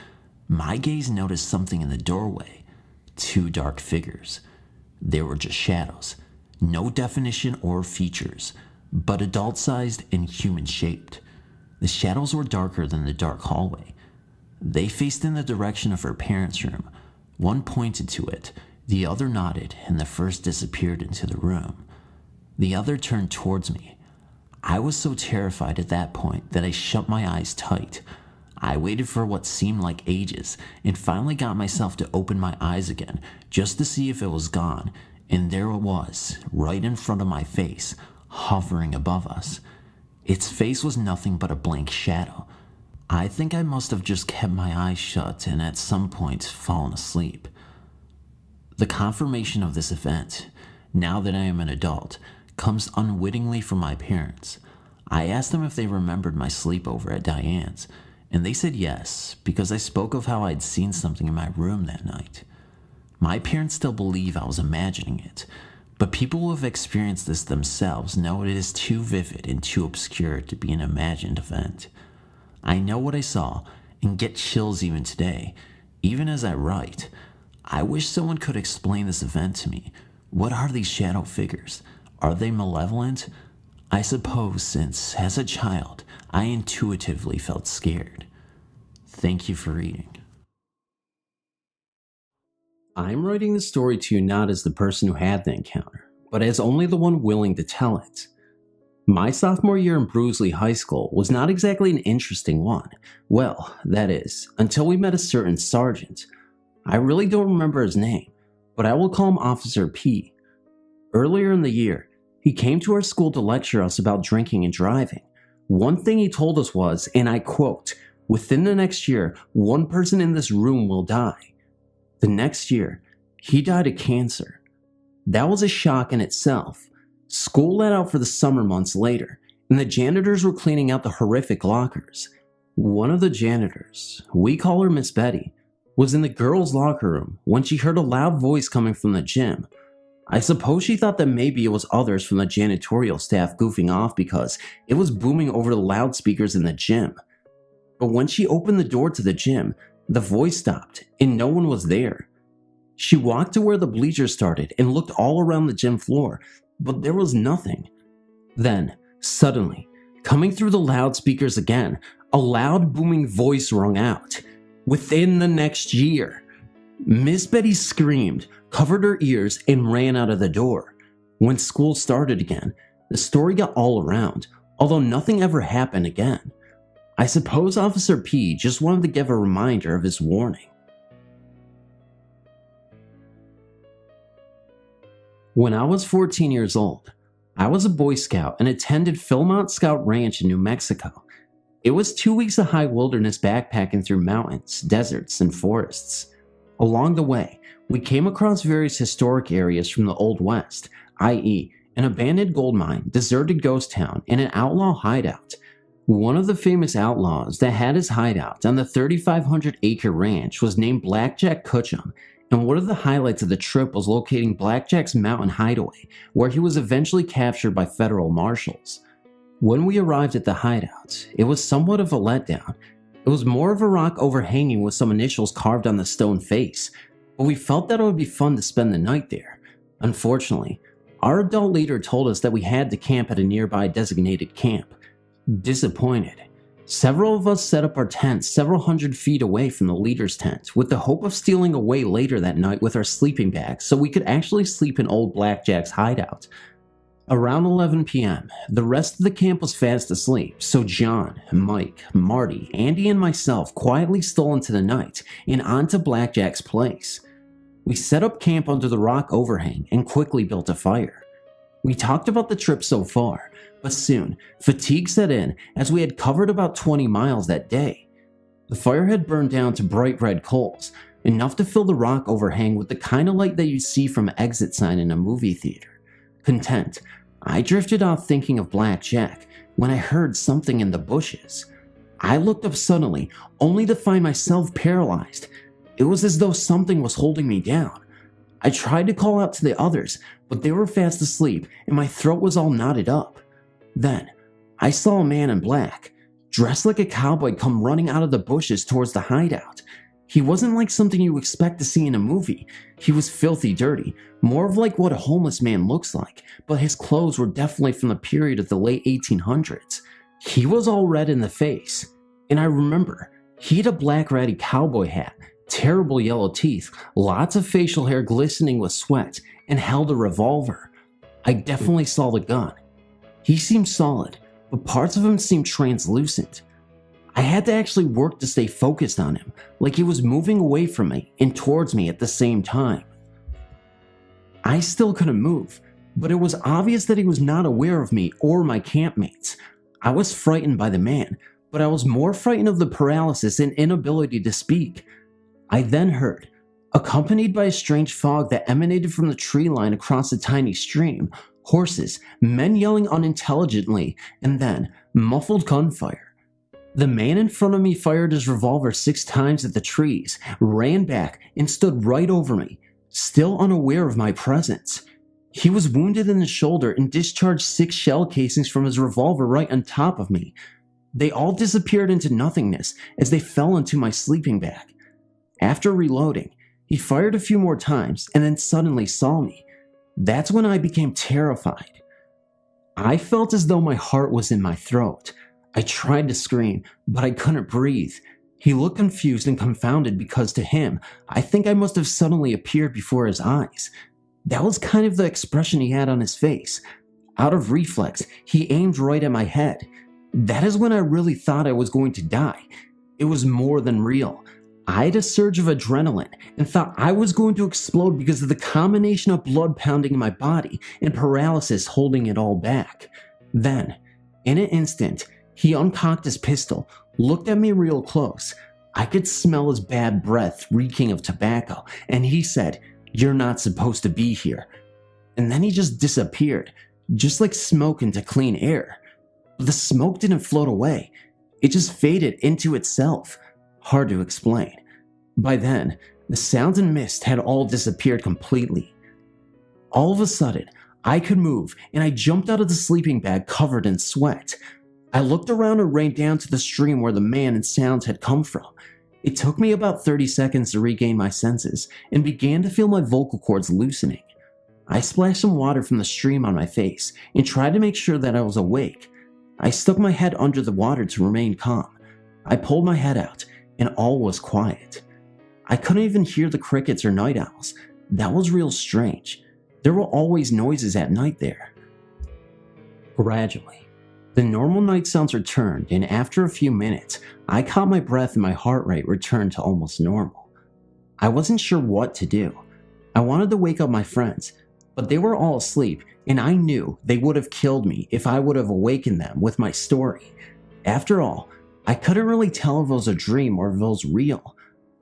my gaze noticed something in the doorway. 2 dark figures. They were just shadows, no definition or features, but adult-sized and human-shaped. The shadows were darker than the dark hallway. They faced in the direction of her parents' room. One pointed to it, the other nodded, and the first disappeared into the room. The other turned towards me. I was so terrified at that point that I shut my eyes tight. I waited for what seemed like ages, and finally got myself to open my eyes again, just to see if it was gone, and there it was, right in front of my face, hovering above us. Its face was nothing but a blank shadow. I think I must have just kept my eyes shut and at some point fallen asleep. The confirmation of this event, now that I am an adult, comes unwittingly from my parents. I asked them if they remembered my sleepover at Diane's, and they said yes, because I spoke of how I'd seen something in my room that night. My parents still believe I was imagining it, but people who have experienced this themselves know it is too vivid and too obscure to be an imagined event. I know what I saw and get chills even today, even as I write. I wish someone could explain this event to me. What are these shadow figures? Are they malevolent? I suppose since, as a child, I intuitively felt scared. Thank you for reading. I'm writing the story to you not as the person who had the encounter, but as only the one willing to tell it. My sophomore year in Bruisley High School was not exactly an interesting one. Well, that is, until we met a certain sergeant. I really don't remember his name, but I will call him Officer P. Earlier in the year, he came to our school to lecture us about drinking and driving. One thing he told us was, and I quote, "Within the next year, 1 person in this room will die." The next year, he died of cancer. That was a shock in itself. School let out for the summer months later, and the janitors were cleaning out the horrific lockers. One of the janitors, we call her Miss Betty, was in the girls' locker room when she heard a loud voice coming from the gym. I suppose she thought that maybe it was others from the janitorial staff goofing off because it was booming over the loudspeakers in the gym. But when she opened the door to the gym, the voice stopped and no one was there. She walked to where the bleachers started and looked all around the gym floor, but there was nothing. Then, suddenly, coming through the loudspeakers again, a loud booming voice rung out. Within the next year. Miss Betty screamed, covered her ears, and ran out of the door. When school started again, the story got all around, although nothing ever happened again. I suppose Officer P just wanted to give a reminder of his warning. When I was 14 years old, I was a Boy Scout and attended Philmont Scout Ranch in New Mexico. It was 2 weeks of high wilderness backpacking through mountains, deserts, and forests. Along the way, we came across various historic areas from the Old West, i.e., an abandoned gold mine, deserted ghost town, and an outlaw hideout. One of the famous outlaws that had his hideout on the 3,500-acre ranch was named Blackjack Cutchum, and one of the highlights of the trip was locating Blackjack's mountain hideaway, where he was eventually captured by federal marshals. When we arrived at the hideout, it was somewhat of a letdown. It was more of a rock overhanging with some initials carved on the stone face, but we felt that it would be fun to spend the night there. Unfortunately, our adult leader told us that we had to camp at a nearby designated camp. Disappointed, several of us set up our tents several hundred feet away from the leader's tent with the hope of stealing away later that night with our sleeping bags so we could actually sleep in old Blackjack's hideout. Around 11 p.m., the rest of the camp was fast asleep, so John, Mike, Marty, Andy, and myself quietly stole into the night and onto Blackjack's place. We set up camp under the rock overhang and quickly built a fire. We talked about the trip so far, but soon fatigue set in as we had covered about 20 miles that day. The fire had burned down to bright red coals, enough to fill the rock overhang with the kind of light that you see from an exit sign in a movie theater. Content, I drifted off thinking of Blackjack when I heard something in the bushes. I looked up suddenly, only to find myself paralyzed. It was as though something was holding me down. I tried to call out to the others, but they were fast asleep and my throat was all knotted up. Then, I saw a man in black, dressed like a cowboy, come running out of the bushes towards the hideout. He wasn't like something you expect to see in a movie. He was filthy dirty, more of like what a homeless man looks like, but his clothes were definitely from the period of the late 1800s. He was all red in the face, and I remember, he had a black ratty cowboy hat, terrible yellow teeth, lots of facial hair glistening with sweat, and held a revolver. I definitely saw the gun. He seemed solid, but parts of him seemed translucent. I had to actually work to stay focused on him, like he was moving away from me and towards me at the same time. I still couldn't move, but it was obvious that he was not aware of me or my campmates. I was frightened by the man, but I was more frightened of the paralysis and inability to speak. I then heard, accompanied by a strange fog that emanated from the tree line across a tiny stream, horses, men yelling unintelligently, and then muffled gunfire. The man in front of me fired his revolver 6 times at the trees, ran back, and stood right over me, still unaware of my presence. He was wounded in the shoulder and discharged 6 shell casings from his revolver right on top of me. They all disappeared into nothingness as they fell into my sleeping bag. After reloading, he fired a few more times and then suddenly saw me. That's when I became terrified. I felt as though my heart was in my throat. I tried to scream, but I couldn't breathe. He looked confused and confounded because to him, I think I must have suddenly appeared before his eyes. That was kind of the expression he had on his face. Out of reflex, he aimed right at my head. That is when I really thought I was going to die. It was more than real. I had a surge of adrenaline and thought I was going to explode because of the combination of blood pounding in my body and paralysis holding it all back. Then, in an instant, he uncocked his pistol, looked at me real close. I could smell his bad breath reeking of tobacco, and he said, "You're not supposed to be here." And then he just disappeared, just like smoke into clean air. But the smoke didn't float away. It just faded into itself. Hard to explain. By then, the sounds and mist had all disappeared completely. All of a sudden, I could move, and I jumped out of the sleeping bag covered in sweat. I looked around and ran down to the stream where the man and sounds had come from. It took me about 30 seconds to regain my senses and began to feel my vocal cords loosening. I splashed some water from the stream on my face and tried to make sure that I was awake. I stuck my head under the water to remain calm. I pulled my head out and all was quiet. I couldn't even hear the crickets or night owls. That was real strange. There were always noises at night there. Gradually, the normal night sounds returned, and after a few minutes, I caught my breath and my heart rate returned to almost normal. I wasn't sure what to do. I wanted to wake up my friends, but they were all asleep, and I knew they would have killed me if I would have awakened them with my story. After all, I couldn't really tell if it was a dream or if it was real.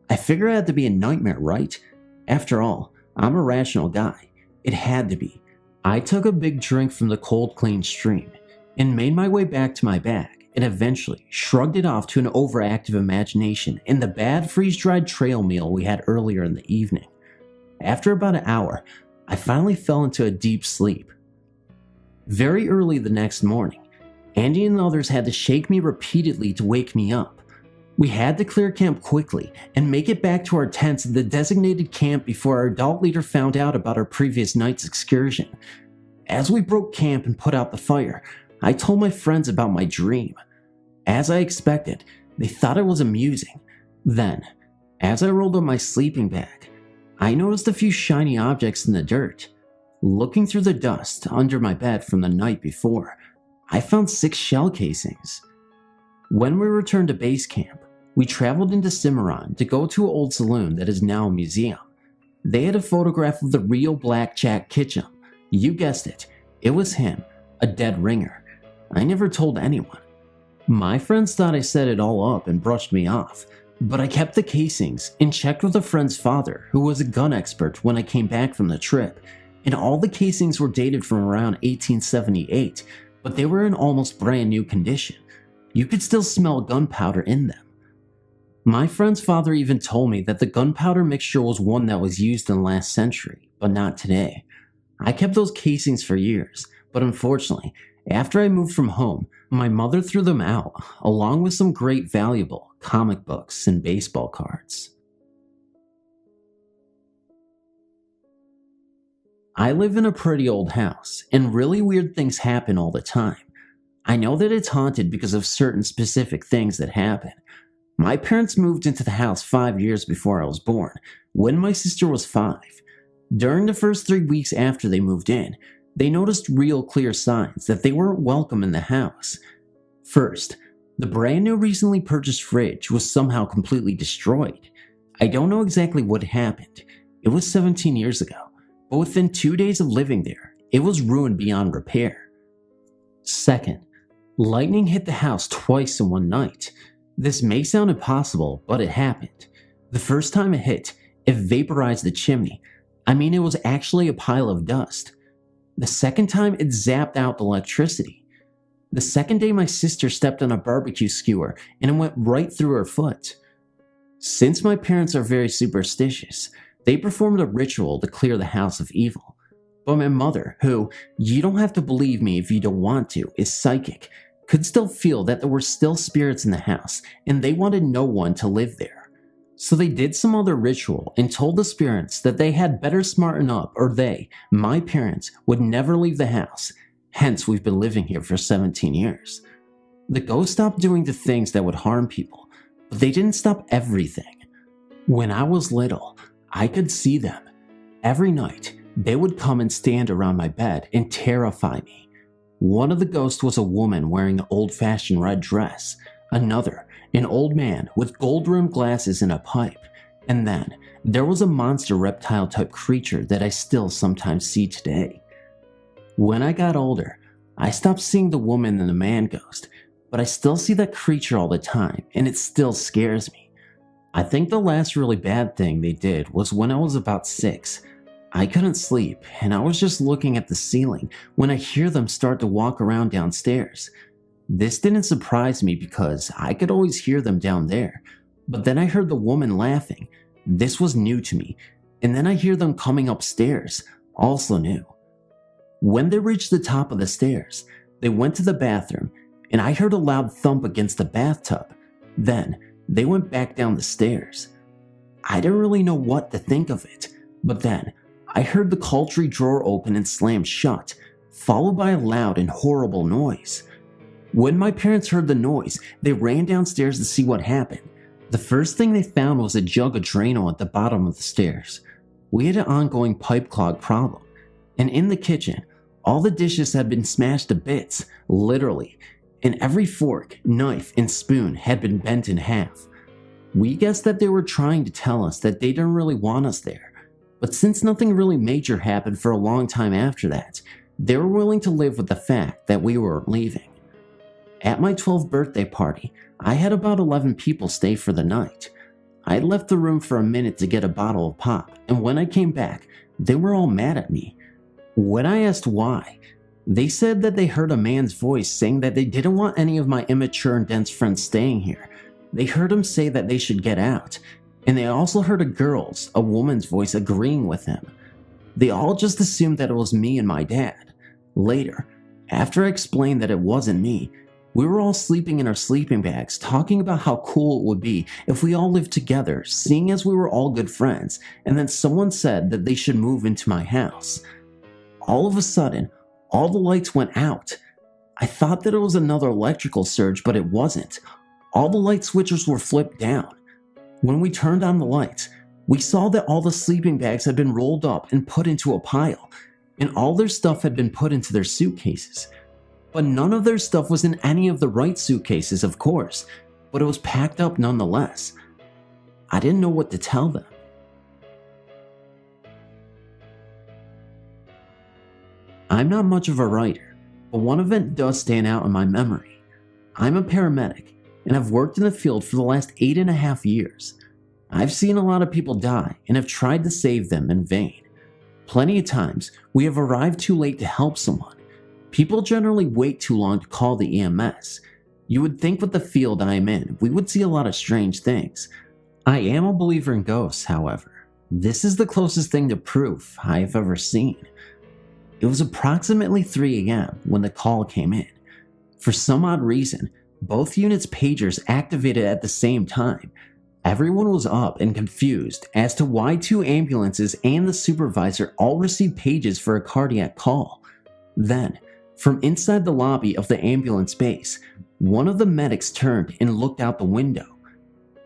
I figured it had to be a nightmare, right? After all, I'm a rational guy. It had to be. I took a big drink from the cold, clean stream and made my way back to my bag and eventually shrugged it off to an overactive imagination and the bad freeze-dried trail meal we had earlier in the evening. After about an hour, I finally fell into a deep sleep. Very early the next morning, Andy and the others had to shake me repeatedly to wake me up. We had to clear camp quickly and make it back to our tents at the designated camp before our adult leader found out about our previous night's excursion. As we broke camp and put out the fire, I told my friends about my dream. As I expected, they thought it was amusing. Then, as I rolled up my sleeping bag, I noticed a few shiny objects in the dirt. Looking through the dust under my bed from the night before, I found 6 shell casings. When we returned to base camp, we traveled into Cimarron to go to an old saloon that is now a museum. They had a photograph of the real Black Jack Ketchum. You guessed it, it was him, a dead ringer. I never told anyone. My friends thought I set it all up and brushed me off, but I kept the casings and checked with a friend's father who was a gun expert when I came back from the trip, and all the casings were dated from around 1878, but they were in almost brand new condition. You could still smell gunpowder in them. My friend's father even told me that the gunpowder mixture was one that was used in the last century, but not today. I kept those casings for years, but unfortunately, after I moved from home, my mother threw them out, along with some great valuable comic books and baseball cards. I live in a pretty old house, and really weird things happen all the time. I know that it's haunted because of certain specific things that happen. My parents moved into the house 5 years before I was born, when my sister was 5. During the first 3 weeks after they moved in, they noticed real clear signs that they weren't welcome in the house. First, the brand new recently purchased fridge was somehow completely destroyed. I don't know exactly what happened. It was 17 years ago, but within 2 days of living there, it was ruined beyond repair. Second, lightning hit the house twice in one night. This may sound impossible, but it happened. The first time it hit, it vaporized the chimney. I mean, it was actually a pile of dust. The second time, it zapped out the electricity. The second day, my sister stepped on a barbecue skewer and it went right through her foot. Since my parents are very superstitious, they performed a ritual to clear the house of evil. But my mother, who, you don't have to believe me if you don't want to, is psychic, could still feel that there were still spirits in the house and they wanted no one to live there. So they did some other ritual and told the spirits that they had better smarten up or they, my parents, would never leave the house. Hence, we've been living here for 17 years. The ghosts stopped doing the things that would harm people, but they didn't stop everything. When I was little, I could see them. Every night, they would come and stand around my bed and terrify me. One of the ghosts was a woman wearing an old-fashioned red dress, another, an old man with gold-rimmed glasses and a pipe, and then there was a monster reptile-type creature that I still sometimes see today. When I got older, I stopped seeing the woman and the man ghost, but I still see that creature all the time, and it still scares me. I think the last really bad thing they did was when I was about 6. I couldn't sleep, and I was just looking at the ceiling when I hear them start to walk around downstairs. This didn't surprise me because I could always hear them down there, but then I heard the woman laughing. This was new to me, and then I hear them coming upstairs, also new. When they reached the top of the stairs, they went to the bathroom, and I heard a loud thump against the bathtub. Then, they went back down the stairs. I didn't really know what to think of it, but then I heard the cauldron drawer open and slam shut, followed by a loud and horrible noise. When my parents heard the noise, they ran downstairs to see what happened. The first thing they found was a jug of Drano at the bottom of the stairs. We had an ongoing pipe clog problem, and in the kitchen, all the dishes had been smashed to bits, literally, and every fork, knife, and spoon had been bent in half. We guessed that they were trying to tell us that they didn't really want us there, but since nothing really major happened for a long time after that, they were willing to live with the fact that we weren't leaving. At my 12th birthday party, I had about 11 people stay for the night. I had left the room for a minute to get a bottle of pop, and when I came back, they were all mad at me. When I asked why, they said that they heard a man's voice saying that they didn't want any of my immature and dense friends staying here. They heard him say that they should get out, and they also heard a woman's voice agreeing with him. They all just assumed that it was me and my dad. Later, after I explained that it wasn't me, we were all sleeping in our sleeping bags, talking about how cool it would be if we all lived together, seeing as we were all good friends, and then someone said that they should move into my house. All of a sudden, all the lights went out. I thought that it was another electrical surge, but it wasn't. All the light switches were flipped down. When we turned on the lights, we saw that all the sleeping bags had been rolled up and put into a pile, and all their stuff had been put into their suitcases. But none of their stuff was in any of the right suitcases, of course, but it was packed up nonetheless. I didn't know what to tell them. I'm not much of a writer, but one event does stand out in my memory. I'm a paramedic, and I've worked in the field for the last 8.5 years. I've seen a lot of people die and have tried to save them in vain. Plenty of times, we have arrived too late to help someone. People generally wait too long to call the EMS. You would think with the field I am in, we would see a lot of strange things. I am a believer in ghosts, however. This is the closest thing to proof I have ever seen. It was approximately 3 a.m. when the call came in. For some odd reason, both units' pagers activated at the same time. Everyone was up and confused as to why 2 ambulances and the supervisor all received pages for a cardiac call. Then, from inside the lobby of the ambulance base, one of the medics turned and looked out the window.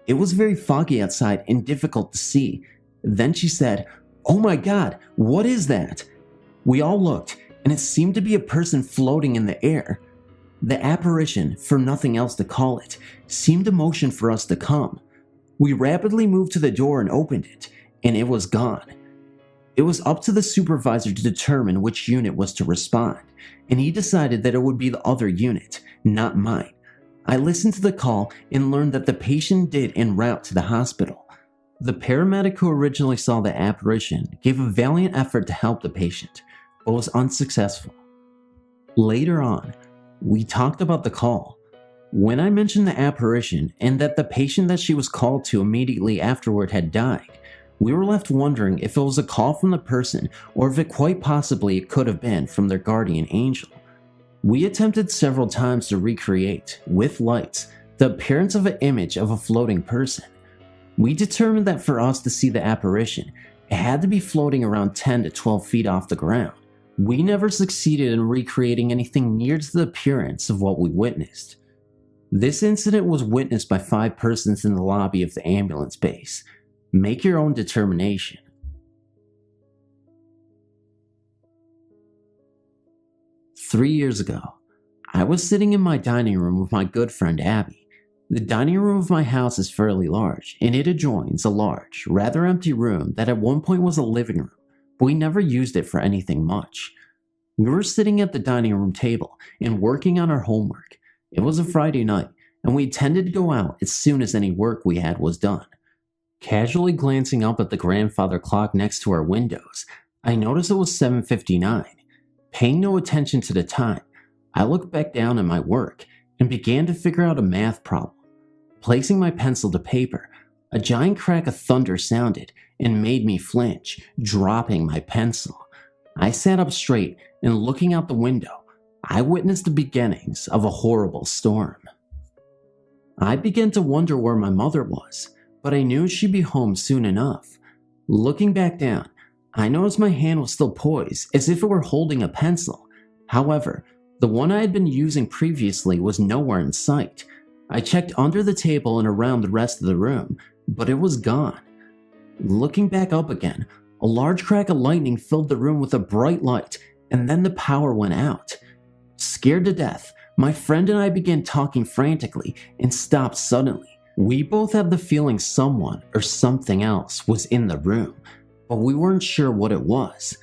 It was very foggy outside and difficult to see. Then she said, "Oh my God, what is that?" We all looked, and it seemed to be a person floating in the air. The apparition, for nothing else to call it, seemed to motion for us to come. We rapidly moved to the door and opened it, and it was gone. It was up to the supervisor to determine which unit was to respond, and he decided that it would be the other unit, not mine. I listened to the call and learned that the patient did en route to the hospital. The paramedic who originally saw the apparition gave a valiant effort to help the patient, but was unsuccessful. Later on, we talked about the call. When I mentioned the apparition and that the patient that she was called to immediately afterward had died, we were left wondering if it was a call from the person or if it quite possibly could have been from their guardian angel. We attempted several times to recreate, with lights, the appearance of an image of a floating person. We determined that for us to see the apparition, it had to be floating around 10 to 12 feet off the ground. We never succeeded in recreating anything near to the appearance of what we witnessed. This incident was witnessed by 5 persons in the lobby of the ambulance base. Make your own determination. Three years ago, I was sitting in my dining room with my good friend Abby. The dining room of my house is fairly large, and it adjoins a large, rather empty room that at one point was a living room, but we never used it for anything much. We were sitting at the dining room table and working on our homework. It was a Friday night, and we intended to go out as soon as any work we had was done. Casually glancing up at the grandfather clock next to our windows, I noticed it was 7:59. Paying no attention to the time, I looked back down at my work and began to figure out a math problem. Placing my pencil to paper, a giant crack of thunder sounded and made me flinch, dropping my pencil. I sat up straight and looking out the window, I witnessed the beginnings of a horrible storm. I began to wonder where my mother was, but I knew she'd be home soon enough. Looking back down, I noticed my hand was still poised, as if it were holding a pencil. However, the one I had been using previously was nowhere in sight. I checked under the table and around the rest of the room, but it was gone. Looking back up again, a large crack of lightning filled the room with a bright light, and then the power went out. Scared to death, my friend and I began talking frantically and stopped suddenly. We both had the feeling someone or something else was in the room, but we weren't sure what it was.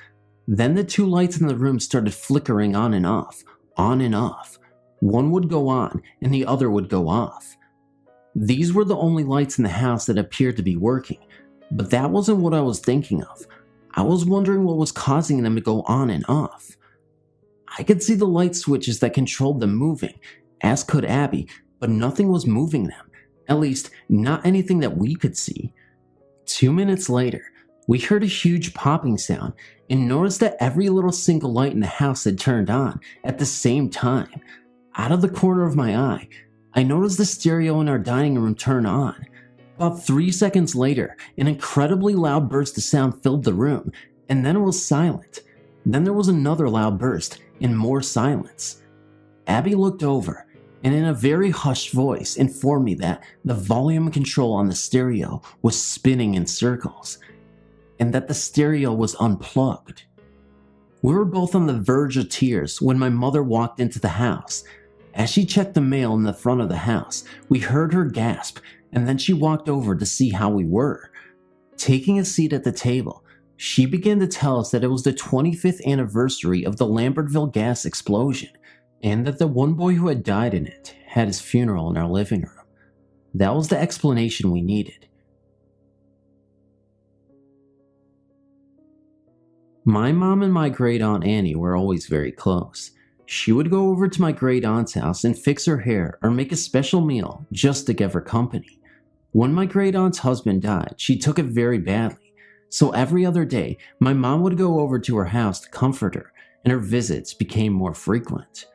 Then the two lights in the room started flickering on and off, on and off. One would go on and the other would go off. These were the only lights in the house that appeared to be working, but that wasn't what I was thinking of. I was wondering what was causing them to go on and off. I could see the light switches that controlled them moving, as could Abby, but nothing was moving them, at least not anything that we could see. 2 minutes later, we heard a huge popping sound and noticed that every little single light in the house had turned on at the same time. Out of the corner of my eye, I noticed the stereo in our dining room turn on. About 3 seconds later, an incredibly loud burst of sound filled the room, and then it was silent. Then there was another loud burst, and more silence. Abby looked over, and in a very hushed voice informed me that the volume control on the stereo was spinning in circles, and that the stereo was unplugged. We were both on the verge of tears when my mother walked into the house. As she checked the mail in the front of the house, we heard her gasp, and then she walked over to see how we were. Taking a seat at the table, she began to tell us that it was the 25th anniversary of the Lambertville gas explosion, and that the one boy who had died in it had his funeral in our living room. That was the explanation we needed. My mom and my great aunt Annie were always very close. She would go over to my great aunt's house and fix her hair or make a special meal just to give her company. When my great aunt's husband died, she took it very badly. So every other day, my mom would go over to her house to comfort her, and her visits became more frequent.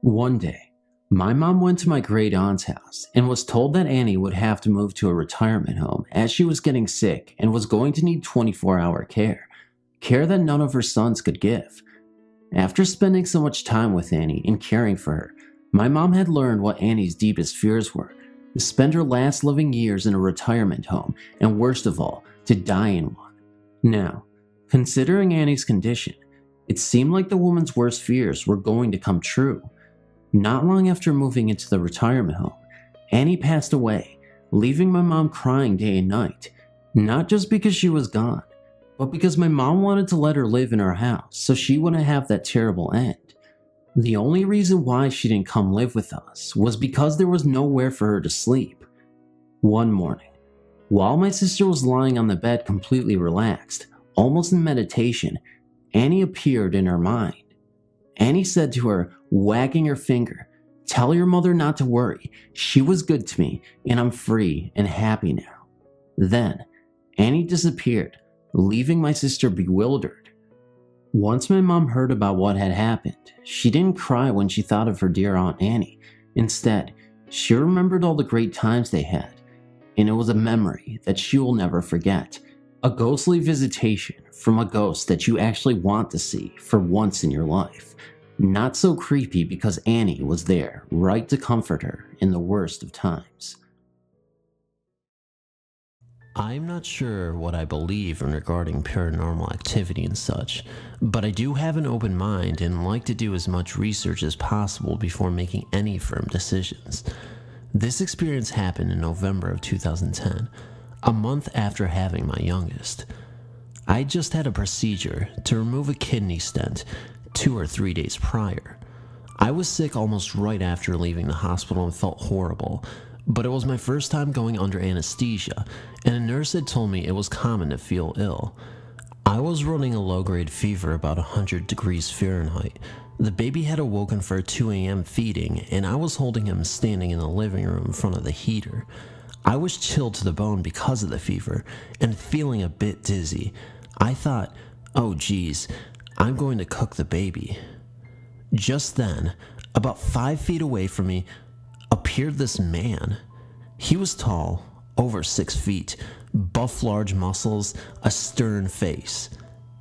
One day, my mom went to my great aunt's house and was told that Annie would have to move to a retirement home as she was getting sick and was going to need 24-hour care that none of her sons could give. After spending so much time with Annie and caring for her, my mom had learned what Annie's deepest fears were: to spend her last living years in a retirement home, and worst of all, to die in one. Now, considering Annie's condition, it seemed like the woman's worst fears were going to come true. Not long after moving into the retirement home, Annie passed away, leaving my mom crying day and night, not just because she was gone, but because my mom wanted to let her live in her house so she wouldn't have that terrible end. The only reason why she didn't come live with us was because there was nowhere for her to sleep. One morning, while my sister was lying on the bed completely relaxed, almost in meditation, Annie appeared in her mind. Annie said to her, wagging her finger, "Tell your mother not to worry. She was good to me, and I'm free and happy now." Then, Annie disappeared, leaving my sister bewildered. Once my mom heard about what had happened, she didn't cry when she thought of her dear Aunt Annie. Instead, she remembered all the great times they had, and it was a memory that she will never forget. A ghostly visitation from a ghost that you actually want to see for once in your life. Not so creepy because Annie was there, right to comfort her in the worst of times. I'm not sure what I believe in regarding paranormal activity and such, but I do have an open mind and like to do as much research as possible before making any firm decisions. This experience happened in November of 2010, a month after having my youngest. I just had a procedure to remove a kidney stent 2 or 3 days prior. I was sick almost right after leaving the hospital and felt horrible, but it was my first time going under anesthesia, and a nurse had told me it was common to feel ill. I was running a low-grade fever about 100 degrees Fahrenheit. The baby had awoken for a 2 a.m. feeding, and I was holding him standing in the living room in front of the heater. I was chilled to the bone because of the fever, and feeling a bit dizzy. I thought, oh geez, I'm going to cook the baby. Just then, about 5 feet away from me, appeared this man. He was tall, over 6 feet, buff large muscles, a stern face.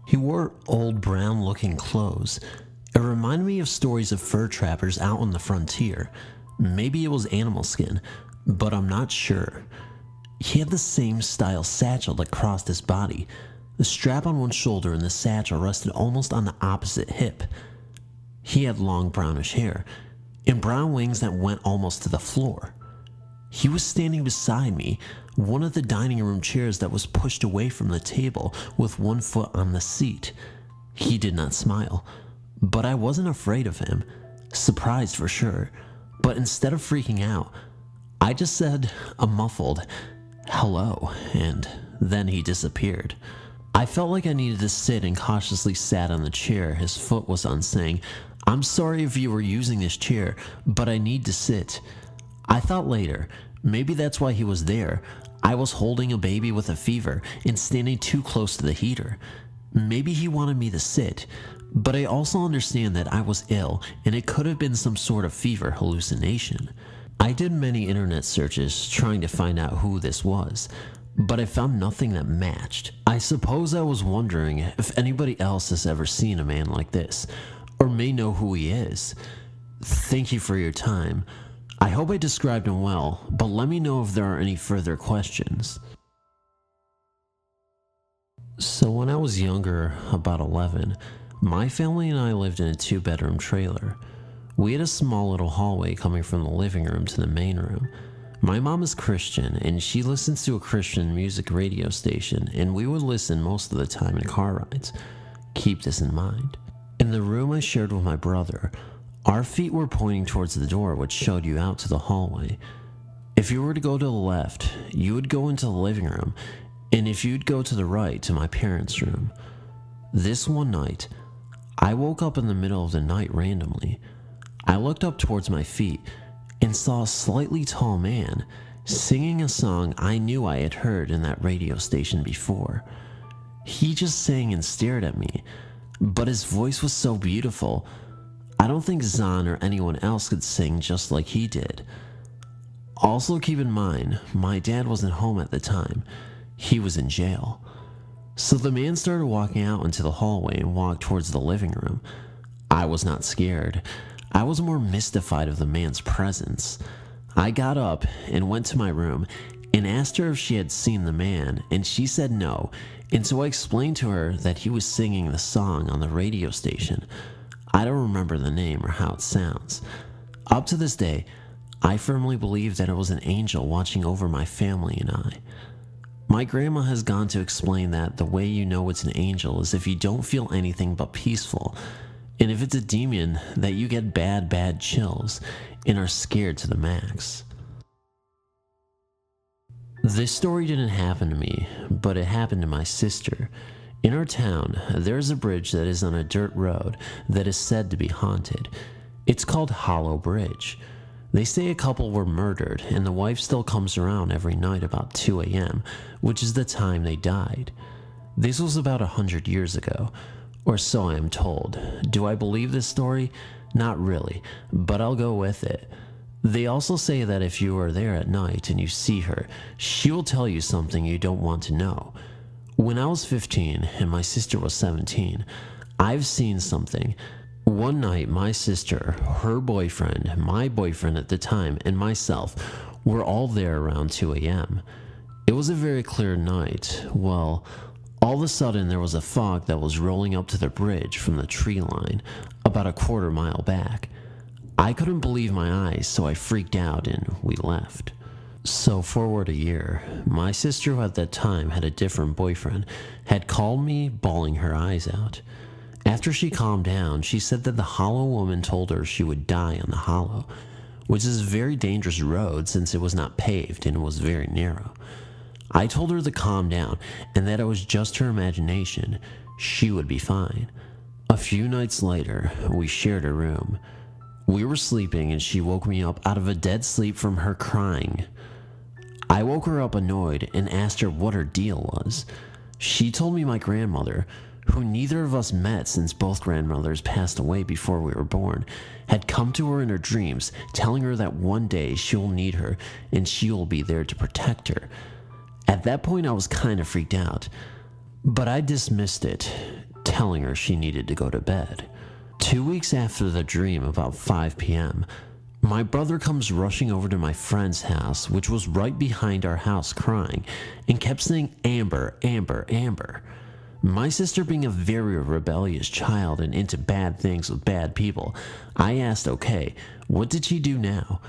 He wore old brown-looking clothes. It reminded me of stories of fur trappers out on the frontier. Maybe it was animal skin, but I'm not sure. He had the same style satchel that crossed his body. The strap on one shoulder and the satchel rested almost on the opposite hip. He had long brownish hair and brown wings that went almost to the floor. He was standing beside me, one of the dining room chairs that was pushed away from the table with one foot on the seat. He did not smile, but I wasn't afraid of him, surprised for sure. But instead of freaking out, I just said a muffled hello, and then he disappeared. I felt like I needed to sit and cautiously sat on the chair his foot was on, saying, "I'm sorry if you were using this chair, but I need to sit." I thought later, maybe that's why he was there. I was holding a baby with a fever and standing too close to the heater. Maybe he wanted me to sit, but I also understand that I was ill and it could have been some sort of fever hallucination. I did many internet searches trying to find out who this was, but I found nothing that matched. I suppose I was wondering if anybody else has ever seen a man like this, or may know who he is. Thank you for your time. I hope I described him well, but let me know if there are any further questions. So when I was younger, about 11, my family and I lived in a 2-bedroom trailer. We had a small little hallway coming from the living room to the main room. My mom is Christian, and she listens to a Christian music radio station, and we would listen most of the time in car rides. Keep this in mind. In the room I shared with my brother, our feet were pointing towards the door which showed you out to the hallway. If you were to go to the left, you would go into the living room, and if you'd go to the right, to my parents' room. This one night, I woke up in the middle of the night randomly. I looked up towards my feet and saw a slightly tall man singing a song I knew I had heard in that radio station before. He just sang and stared at me, but his voice was so beautiful. I don't think Zahn or anyone else could sing just like he did. Also keep in mind, my dad wasn't home at the time. He was in jail. So the man started walking out into the hallway and walked towards the living room. I was not scared. I was more mystified of the man's presence. I got up and went to my room and asked her if she had seen the man, and she said no, and so I explained to her that he was singing the song on the radio station. I don't remember the name or how it sounds. Up to this day, I firmly believe that it was an angel watching over my family and I. My grandma has gone to explain that the way you know it's an angel is if you don't feel anything but peaceful, and if it's a demon, that you get bad chills and are scared to the max. This story didn't happen to me, but it happened to my sister. In our town, there's a bridge that is on a dirt road that is said to be haunted. It's called Hollow Bridge. They say a couple were murdered, and the wife still comes around every night about 2 a.m., which is the time they died. This was about 100 years ago, or so I am told. Do I believe this story? Not really, but I'll go with it. They also say that if you are there at night and you see her, she will tell you something you don't want to know. When I was 15 and my sister was 17, I've seen something. One night, my sister, her boyfriend, my boyfriend at the time, and myself were all there around 2 a.m. It was a very clear night. Well, all of a sudden there was a fog that was rolling up to the bridge from the tree line, about a quarter mile back. I couldn't believe my eyes, so I freaked out and we left. So forward a year, my sister, who at that time had a different boyfriend, had called me bawling her eyes out. After she calmed down, she said that the hollow woman told her she would die on the hollow, which is a very dangerous road since it was not paved and was very narrow. I told her to calm down and that it was just her imagination. She would be fine. A few nights later, we shared a room. We were sleeping and she woke me up out of a dead sleep from her crying. I woke her up annoyed and asked her what her deal was. She told me my grandmother, who neither of us met since both grandmothers passed away before we were born, had come to her in her dreams, telling her that one day she'll need her and she will be there to protect her. At that point, I was kind of freaked out, but I dismissed it, telling her she needed to go to bed. 2 weeks after the dream, about 5 p.m., my brother comes rushing over to my friend's house, which was right behind our house, crying, and kept saying, "Amber, Amber, Amber." My sister, being a very rebellious child and into bad things with bad people, I asked, okay, what did she do now?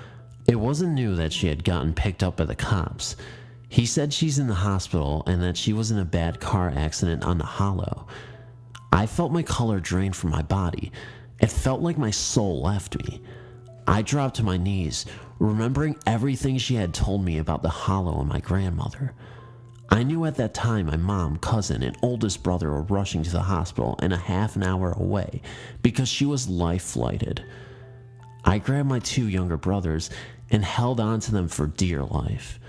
It wasn't new that she had gotten picked up by the cops. He said she's in the hospital and that she was in a bad car accident on the Hollow. I felt my color drain from my body. It felt like my soul left me. I dropped to my knees, remembering everything she had told me about the Hollow and my grandmother. I knew at that time my mom, cousin, and oldest brother were rushing to the hospital and a half an hour away because she was life-flighted. I grabbed my 2 younger brothers and held on to them for dear life.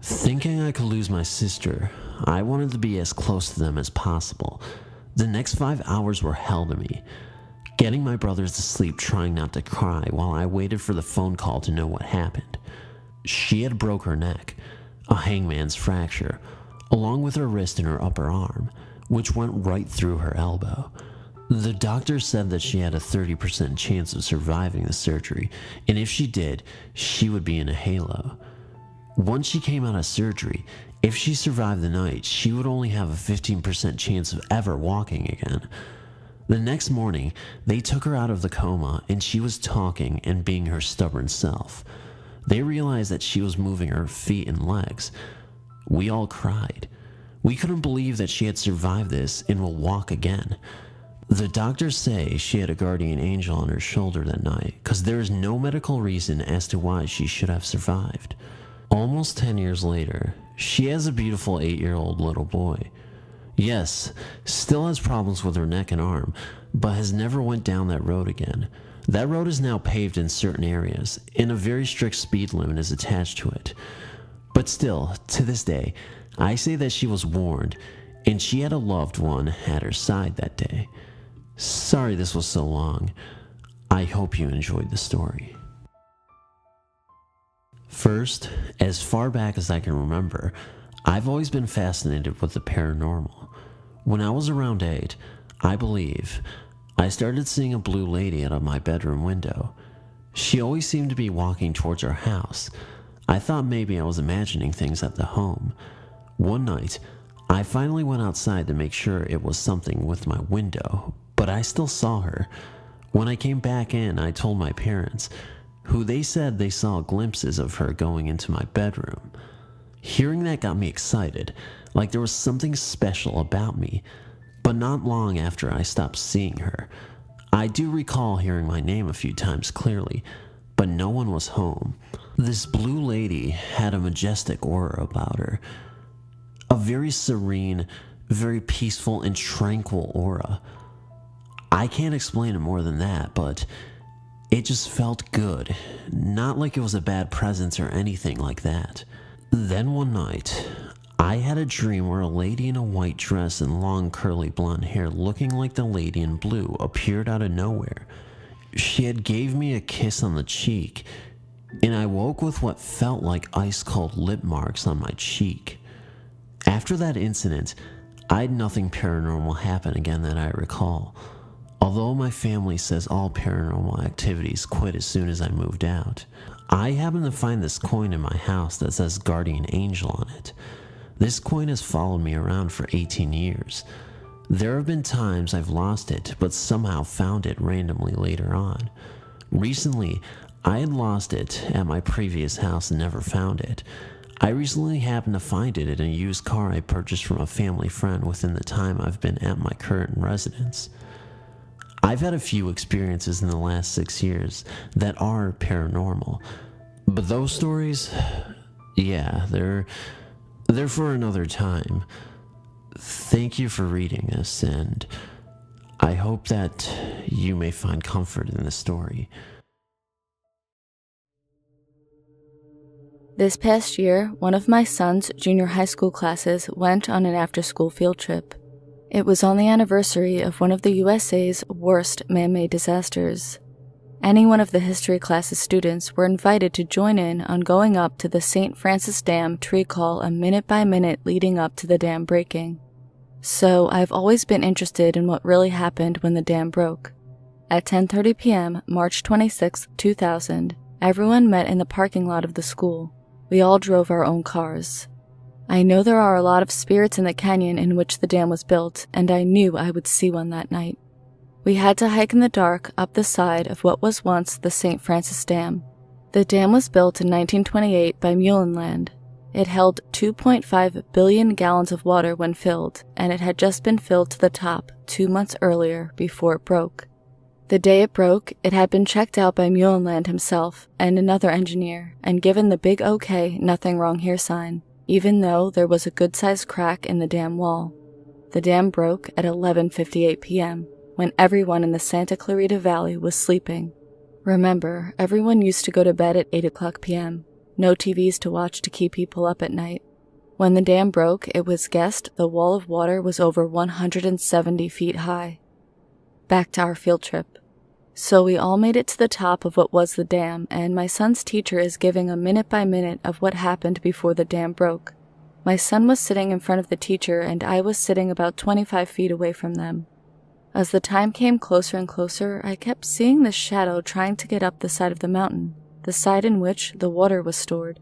Thinking I could lose my sister, I wanted to be as close to them as possible. The next 5 hours were hell to me, getting my brothers to sleep, trying not to cry while I waited for the phone call to know what happened. She had broke her neck, a hangman's fracture, along with her wrist and her upper arm, which went right through her elbow. The doctor said that she had a 30% chance of surviving the surgery, and if she did, she would be in a halo. Once she came out of surgery, if she survived the night, she would only have a 15% chance of ever walking again. The next morning, they took her out of the coma, and she was talking and being her stubborn self. They realized that she was moving her feet and legs. We all cried. We couldn't believe that she had survived this and will walk again. The doctors say she had a guardian angel on her shoulder that night because there is no medical reason as to why she should have survived. Almost 10 years later, she has a beautiful 8-year-old little boy. Yes, still has problems with her neck and arm, but has never went down that road again. That road is now paved in certain areas, and a very strict speed limit is attached to it. But still, to this day, I say that she was warned, and she had a loved one at her side that day. Sorry this was so long. I hope you enjoyed the story. First, as far back as I can remember, I've always been fascinated with the paranormal. When I was around 8, I believe, I started seeing a blue lady out of my bedroom window. She always seemed to be walking towards our house. I thought maybe I was imagining things at the home. One night, I finally went outside to make sure it was something with my window, but I still saw her. When I came back in, I told my parents, who they said they saw glimpses of her going into my bedroom. Hearing that got me excited, like there was something special about me. But not long after I stopped seeing her, I do recall hearing my name a few times clearly, but no one was home. This blue lady had a majestic aura about her. A very serene, very peaceful and tranquil aura. I can't explain it more than that, but it just felt good. Not like it was a bad presence or anything like that. Then one night, I had a dream where a lady in a white dress and long curly blonde hair looking like the lady in blue appeared out of nowhere. She had gave me a kiss on the cheek, and I woke with what felt like ice-cold lip marks on my cheek. After that incident, I had nothing paranormal happen again that I recall, although my family says all paranormal activities quit as soon as I moved out. I happened to find this coin in my house that says Guardian Angel on it. This coin has followed me around for 18 years. There have been times I've lost it, but somehow found it randomly later on. Recently, I had lost it at my previous house and never found it. I recently happened to find it in a used car I purchased from a family friend within the time I've been at my current residence. I've had a few experiences in the last 6 years that are paranormal, but those stories, yeah, they're for another time. Thank you for reading this, and I hope that you may find comfort in the story. This past year, one of my son's junior high school classes went on an after-school field trip. It was on the anniversary of one of the USA's worst man-made disasters. Any one of the history class's students were invited to join in on going up to the St. Francis Dam to recall a minute-by-minute leading up to the dam breaking. So I've always been interested in what really happened when the dam broke. At 10:30 p.m., March 26, 2000, everyone met in the parking lot of the school. We all drove our own cars. I know there are a lot of spirits in the canyon in which the dam was built, and I knew I would see one that night. We had to hike in the dark up the side of what was once the St. Francis Dam. The dam was built in 1928 by Mullenland. It held 2.5 billion gallons of water when filled, and it had just been filled to the top 2 months earlier before it broke. The day it broke, it had been checked out by Mullenland himself and another engineer, and given the big OK, nothing wrong here sign, even though there was a good-sized crack in the dam wall. The dam broke at 11:58 p.m., when everyone in the Santa Clarita Valley was sleeping. Remember, everyone used to go to bed at 8 o'clock p.m., no TVs to watch to keep people up at night. When the dam broke, it was guessed the wall of water was over 170 feet high. Back to our field trip. So we all made it to the top of what was the dam, and my son's teacher is giving a minute-by-minute of what happened before the dam broke. My son was sitting in front of the teacher, and I was sitting about 25 feet away from them. As the time came closer and closer, I kept seeing the shadow trying to get up the side of the mountain, the side in which the water was stored.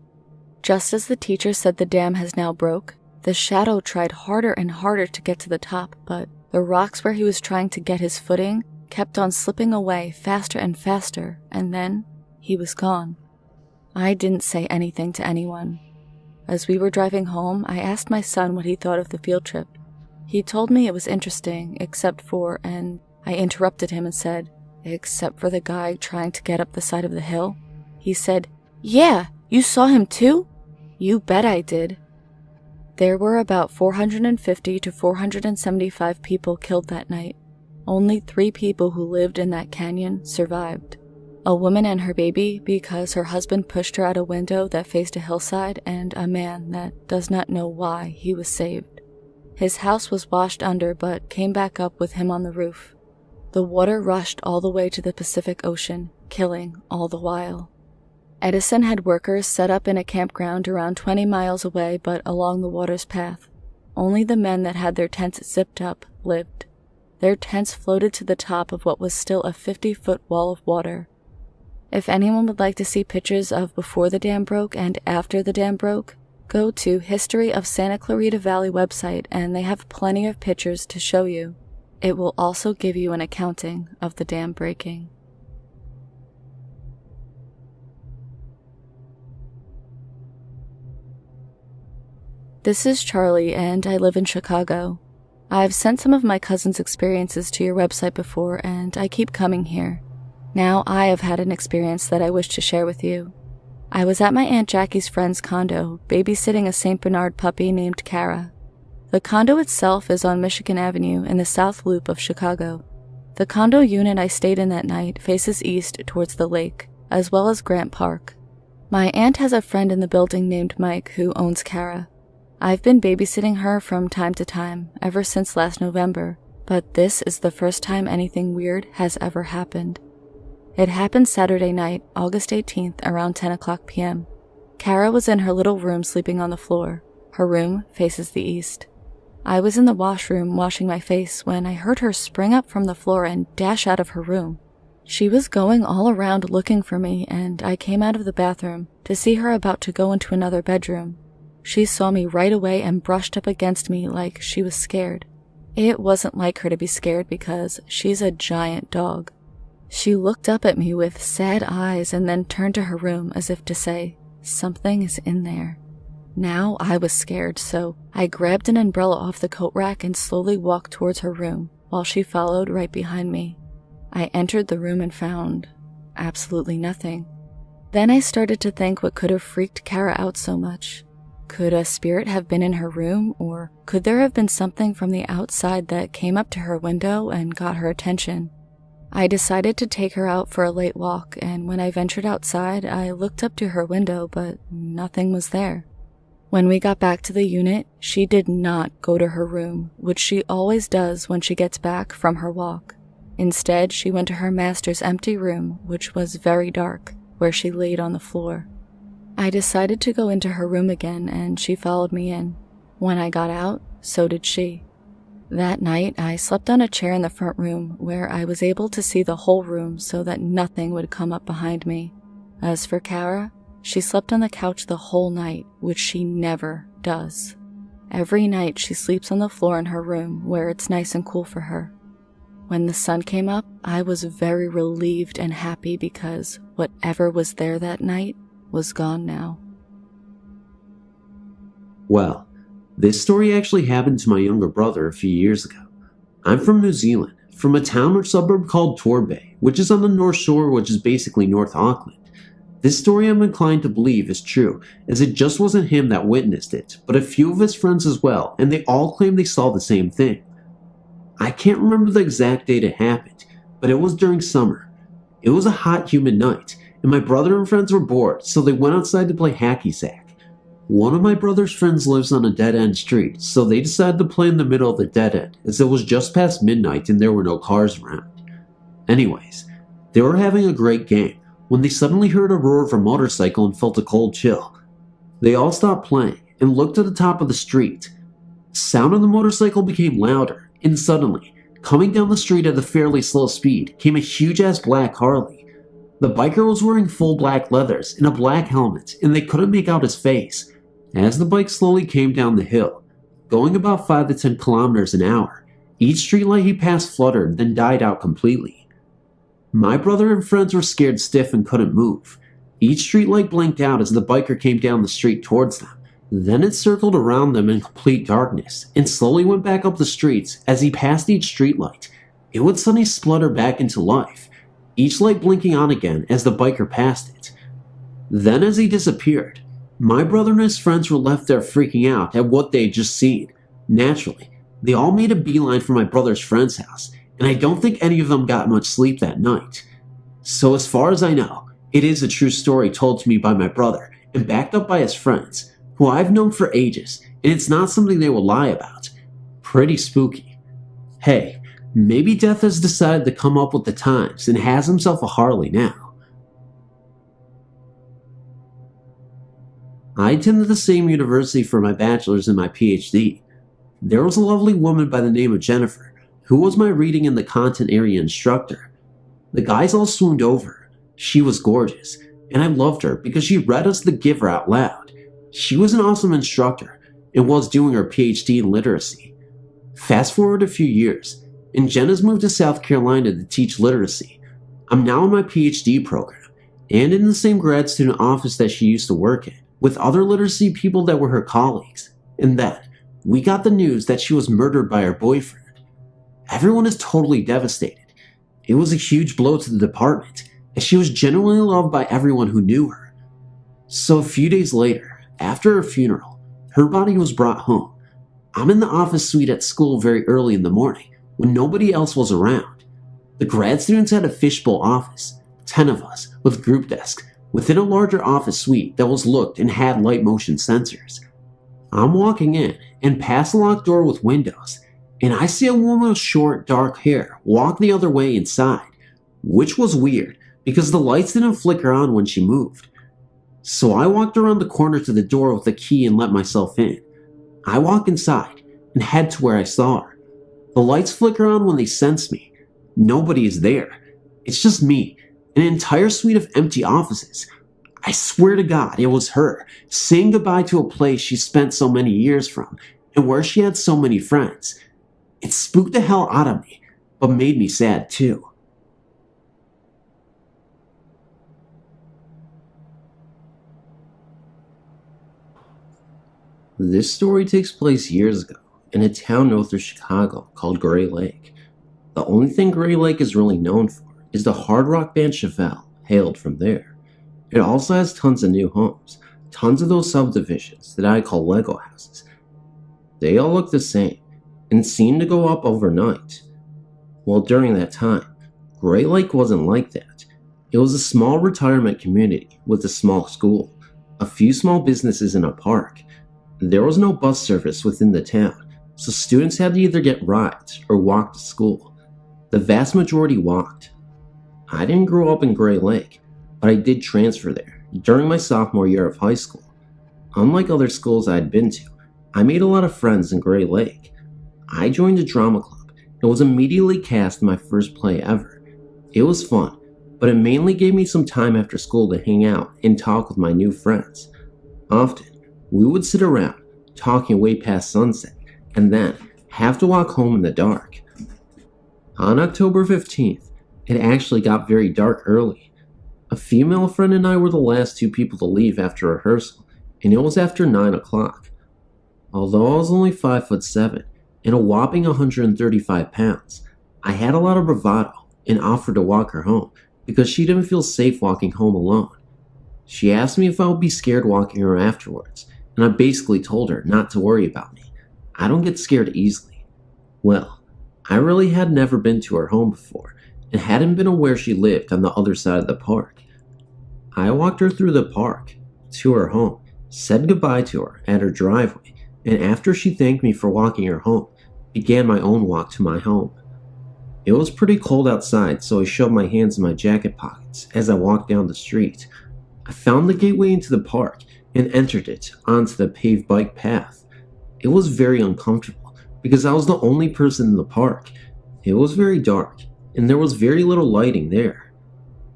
Just as the teacher said the dam has now broke, the shadow tried harder and harder to get to the top, but the rocks where he was trying to get his footing kept on slipping away faster and faster, and then he was gone. I didn't say anything to anyone. As we were driving home, I asked my son what he thought of the field trip. He told me it was interesting, except for, and I interrupted him and said, except for the guy trying to get up the side of the hill? He said, "Yeah, you saw him too?" "You bet I did." There were about 450 to 475 people killed that night. Only 3 people who lived in that canyon survived. A woman and her baby because her husband pushed her out a window that faced a hillside, and a man that does not know why he was saved. His house was washed under but came back up with him on the roof. The water rushed all the way to the Pacific Ocean, killing all the while. Edison had workers set up in a campground around 20 miles away but along the water's path. Only the men that had their tents zipped up lived. Their tents floated to the top of what was still a 50-foot wall of water. If anyone would like to see pictures of before the dam broke and after the dam broke, go to History of Santa Clarita Valley website and they have plenty of pictures to show you. It will also give you an accounting of the dam breaking. This is Charlie and I live in Chicago. I've sent some of my cousin's experiences to your website before and I keep coming here. Now I have had an experience that I wish to share with you. I was at my Aunt Jackie's friend's condo, babysitting a St. Bernard puppy named Kara. The condo itself is on Michigan Avenue in the South Loop of Chicago. The condo unit I stayed in that night faces east towards the lake, as well as Grant Park. My aunt has a friend in the building named Mike who owns Kara. I've been babysitting her from time to time, ever since last November, but this is the first time anything weird has ever happened. It happened Saturday night, August 18th, around 10 o'clock p.m. Kara was in her little room sleeping on the floor. Her room faces the east. I was in the washroom washing my face when I heard her spring up from the floor and dash out of her room. She was going all around looking for me, and I came out of the bathroom to see her about to go into another bedroom. She saw me right away and brushed up against me like she was scared. It wasn't like her to be scared because she's a giant dog. She looked up at me with sad eyes and then turned to her room as if to say, "Something is in there." Now I was scared, so I grabbed an umbrella off the coat rack and slowly walked towards her room while she followed right behind me. I entered the room and found absolutely nothing. Then I started to think what could have freaked Kara out so much. Could a spirit have been in her room, or could there have been something from the outside that came up to her window and got her attention? I decided to take her out for a late walk, and when I ventured outside, I looked up to her window, but nothing was there. When we got back to the unit, she did not go to her room, which she always does when she gets back from her walk. Instead, she went to her master's empty room, which was very dark, where she laid on the floor. I decided to go into her room again, and she followed me in. When I got out, so did she. That night, I slept on a chair in the front room, where I was able to see the whole room so that nothing would come up behind me. As for Kara, she slept on the couch the whole night, which she never does. Every night she sleeps on the floor in her room, where it's nice and cool for her. When the sun came up, I was very relieved and happy because whatever was there that night was gone now. Well, this story actually happened to my younger brother a few years ago. I'm from New Zealand, from a town or suburb called Torbay, which is on the North Shore, which is basically North Auckland. This story I'm inclined to believe is true, as it just wasn't him that witnessed it, but a few of his friends as well, and they all claimed they saw the same thing. I can't remember the exact date it happened, but it was during summer. It was a hot, humid night, and my brother and friends were bored, so they went outside to play hacky sack. One of my brother's friends lives on a dead-end street, so they decided to play in the middle of the dead end, as it was just past midnight and there were no cars around. Anyways, they were having a great game, when they suddenly heard a roar of a motorcycle and felt a cold chill. They all stopped playing and looked at the top of the street. The sound of the motorcycle became louder, and suddenly, coming down the street at a fairly slow speed, came a huge-ass black Harley. The biker was wearing full black leathers and a black helmet, and they couldn't make out his face. As the bike slowly came down the hill, going about 5 to 10 kilometers an hour, each streetlight he passed fluttered, then died out completely. My brother and friends were scared stiff and couldn't move. Each streetlight blinked out as the biker came down the street towards them. Then it circled around them in complete darkness, and slowly went back up the streets. As he passed each streetlight, it would suddenly splutter back into life, each light blinking on again as the biker passed it. Then as he disappeared, my brother and his friends were left there freaking out at what they had just seen. Naturally, they all made a beeline for my brother's friend's house, and I don't think any of them got much sleep that night. So as far as I know, it is a true story told to me by my brother and backed up by his friends, who I've known for ages, and it's not something they will lie about. Pretty spooky. Hey, maybe Death has decided to come up with the times and has himself a Harley now. I attended the same university for my bachelor's and my PhD. There was a lovely woman by the name of Jennifer, who was my reading and the content area instructor. The guys all swooned over her. She was gorgeous, and I loved her because she read us The Giver out loud. She was an awesome instructor and was doing her PhD in literacy. Fast forward a few years, and Jen has moved to South Carolina to teach literacy. I'm now in my PhD program, and in the same grad student office that she used to work in, with other literacy people that were her colleagues. And then, we got the news that she was murdered by her boyfriend. Everyone is totally devastated. It was a huge blow to the department, as she was genuinely loved by everyone who knew her. So a few days later, after her funeral, her body was brought home. I'm in the office suite at school very early in the morning, when nobody else was around. The grad students had a fishbowl office, 10 of us, with group desks, within a larger office suite that was looked and had light motion sensors. I'm walking in, and past a locked door with windows, and I see a woman with short, dark hair walk the other way inside, which was weird because the lights didn't flicker on when she moved. So I walked around the corner to the door with a key and let myself in. I walk inside and head to where I saw her. The lights flicker on when they sense me. Nobody is there. It's just me, an entire suite of empty offices. I swear to God, it was her, saying goodbye to a place she spent so many years from, and where she had so many friends. It spooked the hell out of me, but made me sad too. This story takes place years ago in a town north of Chicago called Gray Lake. The only thing Gray Lake is really known for is the hard rock band Chevelle, hailed from there. It also has tons of new homes, tons of those subdivisions that I call Lego houses. They all look the same and seem to go up overnight. Well, during that time, Gray Lake wasn't like that. It was a small retirement community with a small school, a few small businesses, and a park. There was no bus service within the town, so students had to either get rides or walk to school. The vast majority walked. I didn't grow up in Gray Lake, but I did transfer there during my sophomore year of high school. Unlike other schools I had been to, I made a lot of friends in Gray Lake. I joined a drama club and was immediately cast in my first play ever. It was fun, but it mainly gave me some time after school to hang out and talk with my new friends. Often, we would sit around, talking way past sunset, and then have to walk home in the dark. On October 15th, it actually got very dark early. A female friend and I were the last two people to leave after rehearsal, and it was after 9 o'clock. Although I was only 5'7" and a whopping 135 pounds, I had a lot of bravado and offered to walk her home because she didn't feel safe walking home alone. She asked me if I would be scared walking her afterwards, and I basically told her not to worry about me. I don't get scared easily. Well, I really had never been to her home before and hadn't been aware she lived on the other side of the park. I walked her through the park to her home, said goodbye to her at her driveway, and after she thanked me for walking her home, began my own walk to my home. It was pretty cold outside, so I shoved my hands in my jacket pockets as I walked down the street. I found the gateway into the park and entered it onto the paved bike path. It was very uncomfortable because I was the only person in the park. It was very dark, and there was very little lighting there.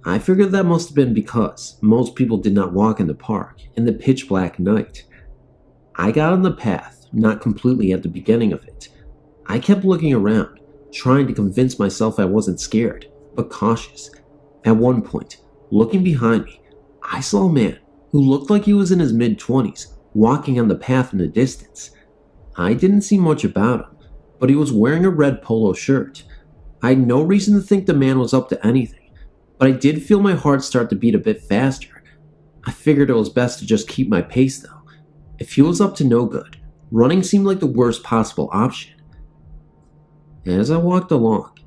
I figured that must have been because most people did not walk in the park in the pitch black night. I got on the path, not completely at the beginning of it. I kept looking around, trying to convince myself I wasn't scared, but cautious. At one point, looking behind me, I saw a man who looked like he was in his mid-20s walking on the path in the distance. I didn't see much about him, but he was wearing a red polo shirt. I had no reason to think the man was up to anything, but I did feel my heart start to beat a bit faster. I figured it was best to just keep my pace though. If he was up to no good, running seemed like the worst possible option. As I walked along,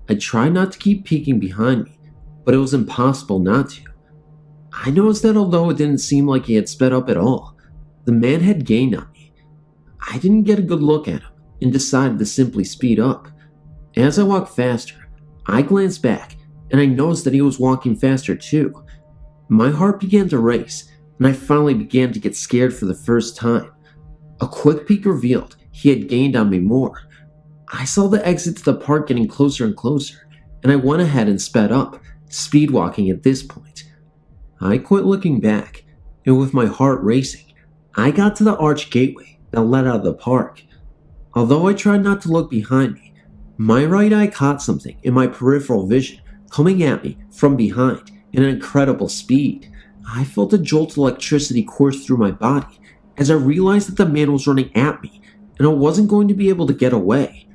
I tried not to keep peeking behind me, but it was impossible not to. I noticed that although it didn't seem like he had sped up at all, the man had gained on me. I didn't get a good look at him and decided to simply speed up. As I walked faster, I glanced back and I noticed that he was walking faster too. My heart began to race and I finally began to get scared for the first time. A quick peek revealed he had gained on me more. I saw the exit to the park getting closer and closer, and I went ahead and sped up, speed walking at this point. I quit looking back, and with my heart racing, I got to the arched gateway that led out of the park. Although I tried not to look behind me, my right eye caught something in my peripheral vision coming at me from behind in an incredible speed. I felt a jolt of electricity course through my body as I realized that the man was running at me, and I wasn't going to be able to get away.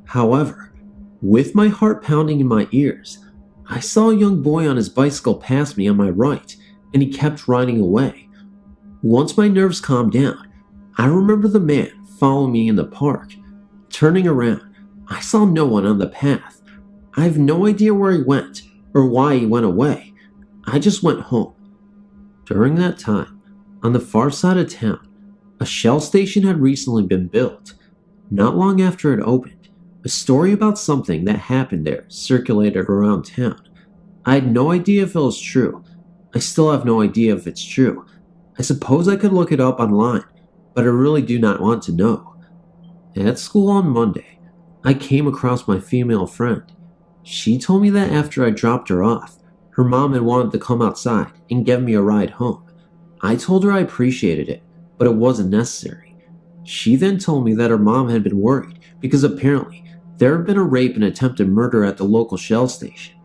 However, with my heart pounding in my ears, I saw a young boy on his bicycle pass me on my right, and he kept riding away. Once my nerves calmed down, I remember the man following me in the park. Turning around, I saw no one on the path. I have no idea where he went or why he went away. I just went home. During that time, on the far side of town, a Shell station had recently been built. Not long after it opened, a story about something that happened there circulated around town. I had no idea if it was true. I still have no idea if it's true. I suppose I could look it up online, but I really do not want to know. At school on Monday, I came across my female friend. She told me that after I dropped her off, her mom had wanted to come outside and give me a ride home. I told her I appreciated it, but it wasn't necessary. She then told me that her mom had been worried because apparently there had been a rape and attempted murder at the local Shell station.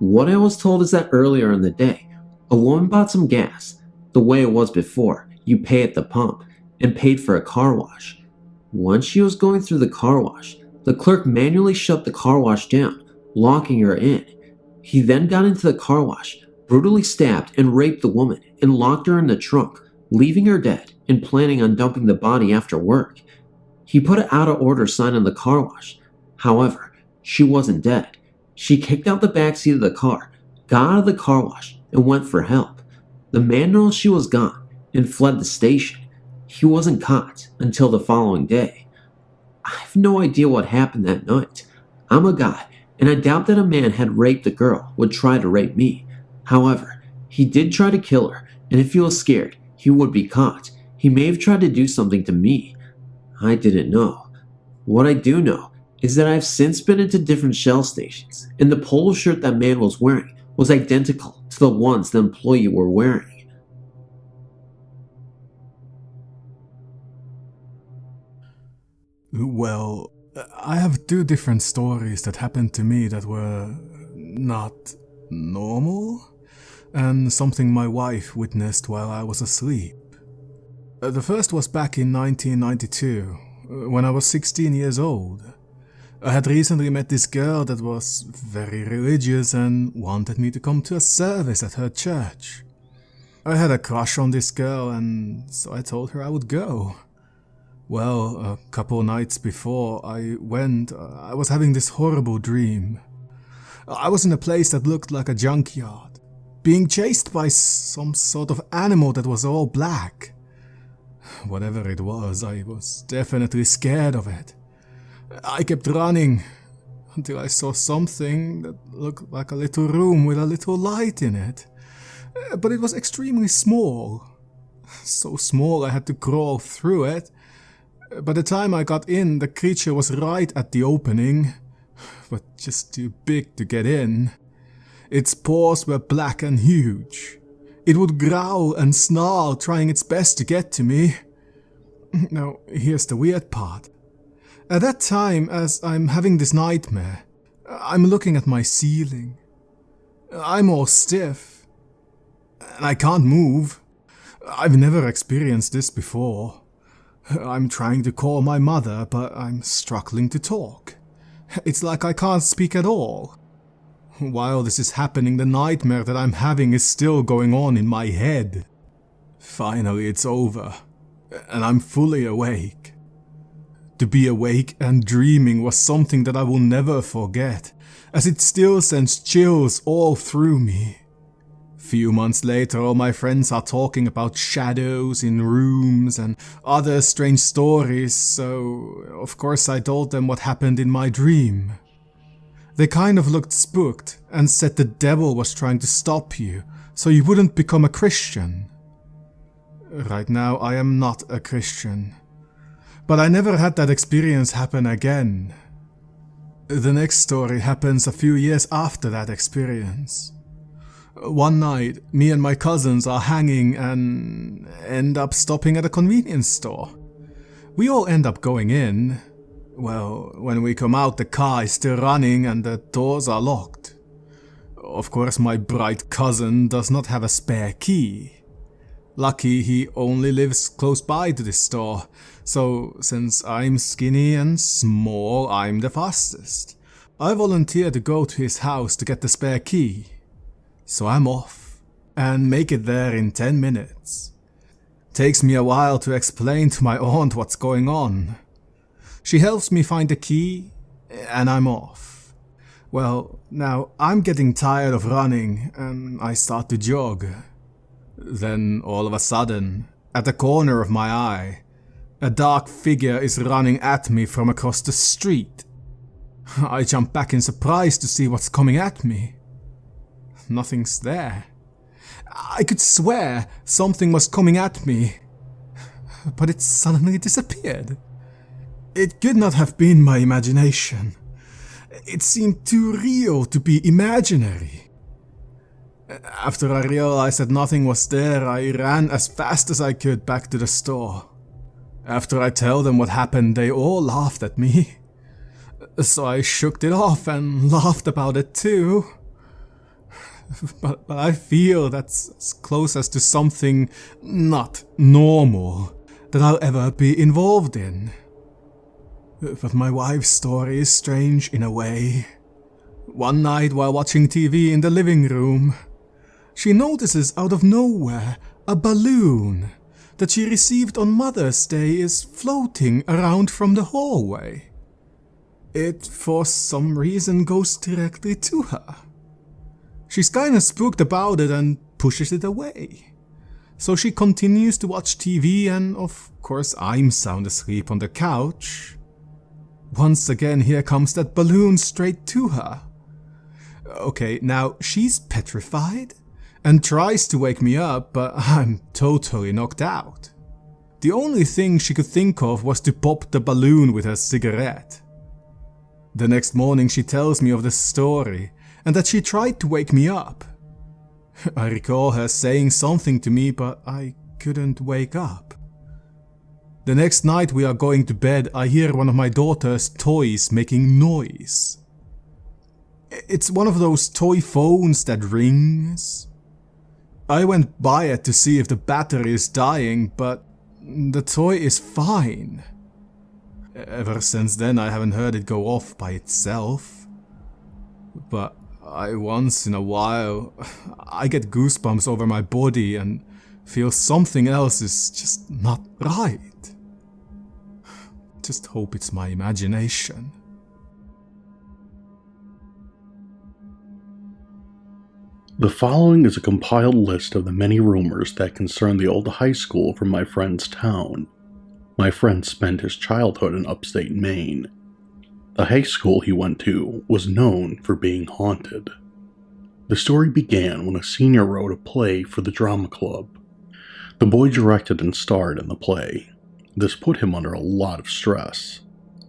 What I was told is that earlier in the day, a woman bought some gas, the way it was before, you pay at the pump, and paid for a car wash. Once she was going through the car wash, the clerk manually shut the car wash down, locking her in. He then got into the car wash, brutally stabbed and raped the woman, and locked her in the trunk, leaving her dead and planning on dumping the body after work. He put an out of order sign on the car wash. However, she wasn't dead. She kicked out the backseat of the car, got out of the car wash, and went for help. The man noticed she was gone and fled the station. he wasn't caught until the following day. I have no idea what happened that night. I'm a guy, and I doubt that a man had raped a girl would try to rape me. However, he did try to kill her, and if he was scared, he would be caught. He may have tried to do something to me. I didn't know. What I do know is that I've since been into different shell stations, and the polo shirt that man was wearing was identical to the ones the employee were wearing. Well, I have two different stories that happened to me that were not normal, and something my wife witnessed while I was asleep. The first was back in 1992, when I was 16 years old. I had recently met this girl that was very religious and wanted me to come to a service at her church. I had a crush on this girl, and so I told her I would go. Well, a couple nights before I went, I was having this horrible dream. I was in a place that looked like a junkyard, being chased by some sort of animal that was all black. Whatever it was, I was definitely scared of it. I kept running until I saw something that looked like a little room with a little light in it. But it was extremely small. So small I had to crawl through it. By the time I got in, the creature was right at the opening, but just too big to get in. Its paws were black and huge. It would growl and snarl, trying its best to get to me. Now, here's the weird part. At that time, as I'm having this nightmare, I'm looking at my ceiling. I'm all stiff, and I can't move. I've never experienced this before. I'm trying to call my mother, but I'm struggling to talk. It's like I can't speak at all. While this is happening, the nightmare that I'm having is still going on in my head. Finally, it's over, and I'm fully awake. To be awake and dreaming was something that I will never forget, as it still sends chills all through me. Few months later, all my friends are talking about shadows in rooms and other strange stories, so of course I told them what happened in my dream. They kind of looked spooked and said the devil was trying to stop you, so you wouldn't become a Christian. Right now I am not a Christian, but I never had that experience happen again. The next story happens a few years after that experience. One night, me and my cousins are hanging and end up stopping at a convenience store. We all end up going in. Well, when we come out, the car is still running and the doors are locked. Of course, my bright cousin does not have a spare key. Lucky he only lives close by to this store, so since I'm skinny and small, I'm the fastest. I volunteer to go to his house to get the spare key. So I'm off, and make it there in 10 minutes. Takes me a while to explain to my aunt what's going on. She helps me find the key, and I'm off. Well, now I'm getting tired of running, and I start to jog. Then, all of a sudden, at the corner of my eye, a dark figure is running at me from across the street. I jump back in surprise to see what's coming at me. Nothing's there. I could swear something was coming at me, but it suddenly disappeared. It could not have been my imagination. It seemed too real to be imaginary. After I realized that nothing was there, I ran as fast as I could back to the store. After I tell them what happened, they all laughed at me. So I shook it off and laughed about it too. But I feel that's as close as to something not normal that I'll ever be involved in. But my wife's story is strange in a way. One night while watching TV in the living room, she notices out of nowhere a balloon that she received on Mother's Day is floating around from the hallway. It for some reason goes directly to her. She's kinda spooked about it and pushes it away. So she continues to watch TV, and of course I'm sound asleep on the couch. Once again, here comes that balloon straight to her. Okay, now she's petrified and tries to wake me up, but I'm totally knocked out. The only thing she could think of was to pop the balloon with her cigarette. The next morning she tells me of the story and that she tried to wake me up. I recall her saying something to me, but I couldn't wake up. The next night we are going to bed, I hear one of my daughter's toys making noise. It's one of those toy phones that rings. I went by it to see if the battery is dying, but the toy is fine. Ever since then I haven't heard it go off by itself. But once in a while, I get goosebumps over my body and feel something else is just not right. Just hope it's my imagination. The following is a compiled list of the many rumors that concern the old high school from my friend's town. My friend spent his childhood in upstate Maine. The high school he went to was known for being haunted. The story began when a senior wrote a play for the drama club. The boy directed and starred in the play. This put him under a lot of stress.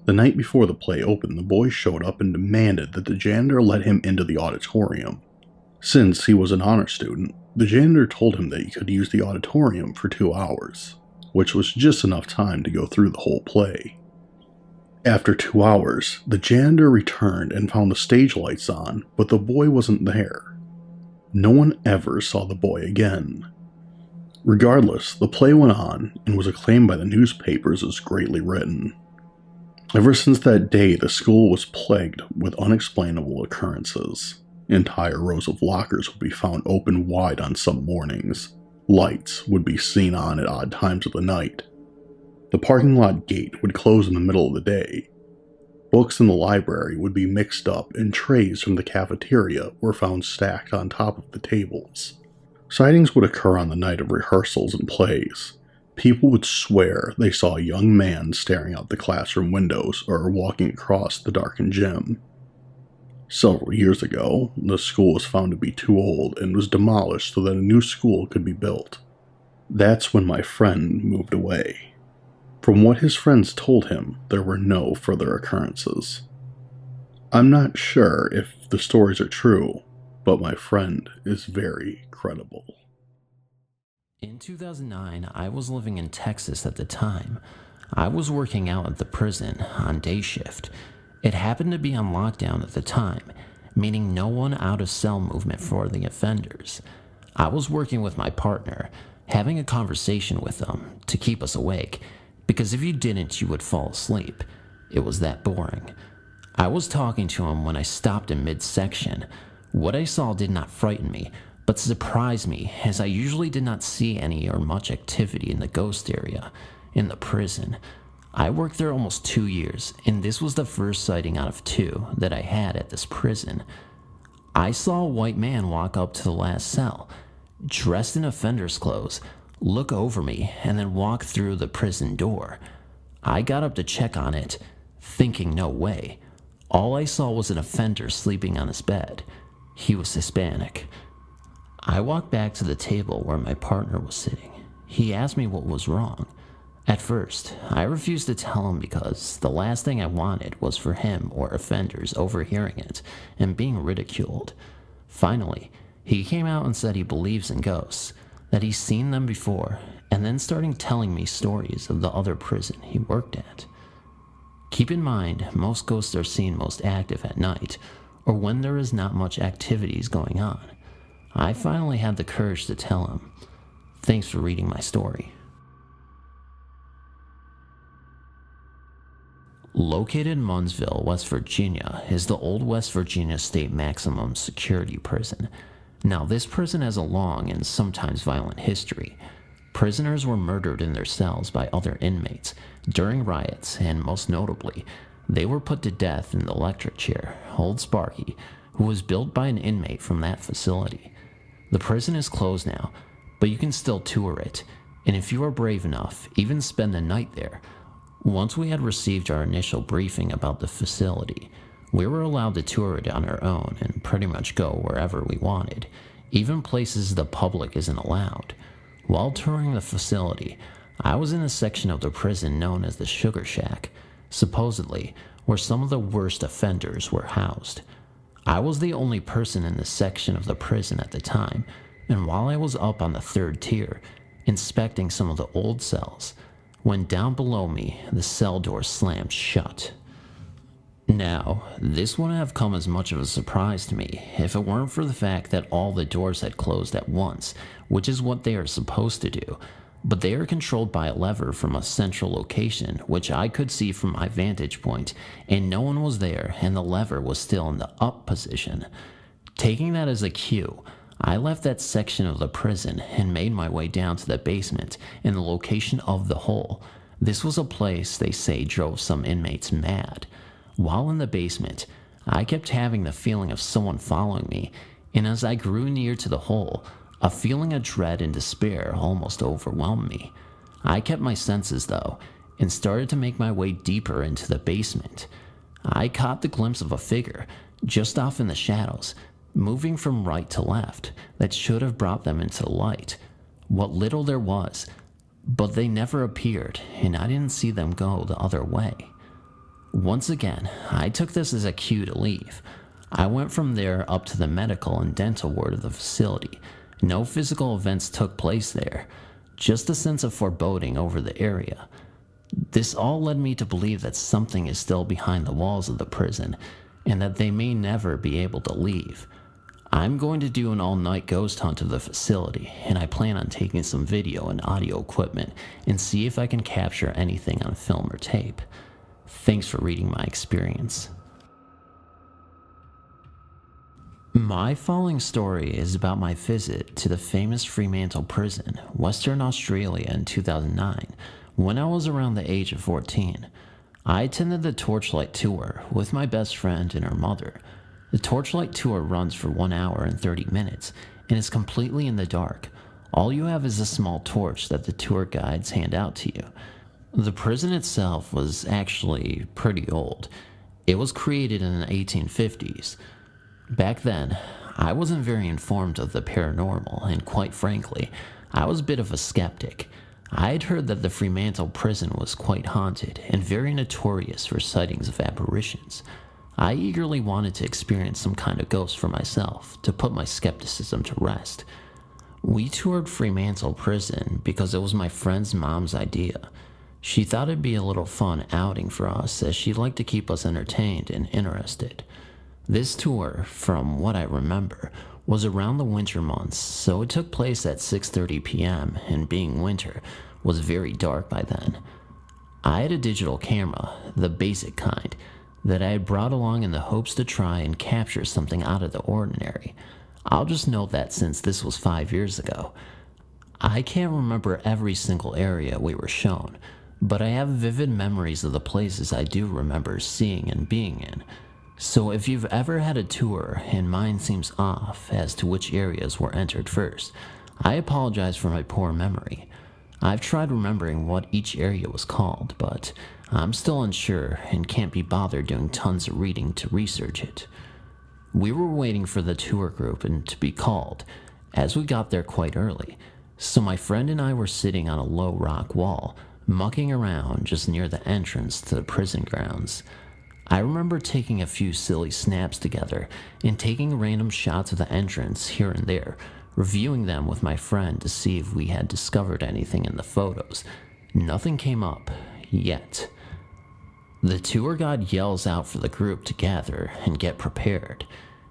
The night before the play opened, the boy showed up and demanded that the janitor let him into the auditorium. Since he was an honor student, the janitor told him that he could use the auditorium for 2 hours, which was just enough time to go through the whole play. After 2 hours, the janitor returned and found the stage lights on, but the boy wasn't there. No one ever saw the boy again. Regardless, the play went on and was acclaimed by the newspapers as greatly written. Ever since that day, the school was plagued with unexplainable occurrences. Entire rows of lockers would be found open wide on some mornings. Lights would be seen on at odd times of the night. The parking lot gate would close in the middle of the day. Books in the library would be mixed up, and trays from the cafeteria were found stacked on top of the tables. Sightings would occur on the night of rehearsals and plays. People would swear they saw a young man staring out the classroom windows or walking across the darkened gym. Several years ago, the school was found to be too old and was demolished so that a new school could be built. That's when my friend moved away. From what his friends told him, there were no further occurrences. I'm not sure if the stories are true, but my friend is very credible. In 2009, I was living in Texas at the time. I was working out at the prison on day shift. It happened to be on lockdown at the time, meaning no one out of cell movement for the offenders. I was working with my partner, having a conversation with them to keep us awake, because if you didn't, you would fall asleep. It was that boring. I was talking to him when I stopped in midsection. What I saw did not frighten me, but surprised me, as I usually did not see any or much activity in the ghost area, in the prison. I worked there almost 2 years, and this was the first sighting out of 2 that I had at this prison. I saw a white man walk up to the last cell, dressed in offender's clothes, look over me, and then walk through the prison door. I got up to check on it, thinking no way. All I saw was an offender sleeping on his bed. He was Hispanic. I walked back to the table where my partner was sitting. He asked me what was wrong. At first, I refused to tell him because the last thing I wanted was for him or offenders overhearing it and being ridiculed. Finally, he came out and said he believes in ghosts, that he's seen them before, and then started telling me stories of the other prison he worked at. Keep in mind, most ghosts are seen most active at night, or when there is not much activities going on. I finally had the courage to tell him. Thanks for reading my story. Located in Munnsville, West Virginia, is the old West Virginia State Maximum Security Prison. Now, this prison has a long and sometimes violent history. Prisoners were murdered in their cells by other inmates during riots, and most notably, they were put to death in the electric chair, Old Sparky, who was built by an inmate from that facility. The prison is closed now, but you can still tour it, and if you are brave enough, even spend the night there. Once we had received our initial briefing about the facility, we were allowed to tour it on our own and pretty much go wherever we wanted, even places the public isn't allowed. While touring the facility, I was in a section of the prison known as the Sugar Shack, supposedly where some of the worst offenders were housed. I was the only person in this section of the prison at the time, and while I was up on the 3rd tier, inspecting some of the old cells, when down below me, the cell door slammed shut. Now, this wouldn't have come as much of a surprise to me if it weren't for the fact that all the doors had closed at once, which is what they are supposed to do, but they are controlled by a lever from a central location, which I could see from my vantage point, and no one was there, and the lever was still in the up position. Taking that as a cue, I left that section of the prison and made my way down to the basement in the location of the hole. This was a place they say drove some inmates mad. While in the basement, I kept having the feeling of someone following me, and as I grew near to the hole, a feeling of dread and despair almost overwhelmed me. I kept my senses though, and started to make my way deeper into the basement. I caught the glimpse of a figure, just off in the shadows, moving from right to left, that should have brought them into the light. What little there was, but they never appeared, and I didn't see them go the other way. Once again, I took this as a cue to leave. I went from there up to the medical and dental ward of the facility. No physical events took place there, just a sense of foreboding over the area. This all led me to believe that something is still behind the walls of the prison, and that they may never be able to leave. I'm going to do an all-night ghost hunt of the facility, and I plan on taking some video and audio equipment and see if I can capture anything on film or tape. Thanks for reading my experience. My following story is about my visit to the famous Fremantle prison, Western Australia in 2009, when I was around the age of 14. I attended the Torchlight Tour with my best friend and her mother. The Torchlight Tour runs for 1 hour and 30 minutes and is completely in the dark. All you have is a small torch that the tour guides hand out to you. The prison itself was actually pretty old. It was created in the 1850s. Back then, I wasn't very informed of the paranormal, and quite frankly, I was a bit of a skeptic. I had heard that the Fremantle prison was quite haunted and very notorious for sightings of apparitions. I eagerly wanted to experience some kind of ghost for myself to put my skepticism to rest. We toured Fremantle prison because it was my friend's mom's idea. She thought it'd be a little fun outing for us, as she liked to keep us entertained and interested. This tour, from what I remember, was around the winter months, so it took place at 6:30 p.m., and being winter, was very dark by then. I had a digital camera, the basic kind, that I had brought along in the hopes to try and capture something out of the ordinary. I'll just note that since this was 5 years ago, I can't remember every single area we were shown, but I have vivid memories of the places I do remember seeing and being in. So if you've ever had a tour and mine seems off as to which areas were entered first, I apologize for my poor memory. I've tried remembering what each area was called, but I'm still unsure and can't be bothered doing tons of reading to research it. We were waiting for the tour group and to be called, as we got there quite early, so my friend and I were sitting on a low rock wall, mucking around just near the entrance to the prison grounds. I remember taking a few silly snaps together and taking random shots of the entrance here and there, reviewing them with my friend to see if we had discovered anything in the photos. Nothing came up, yet. The tour guide yells out for the group to gather and get prepared.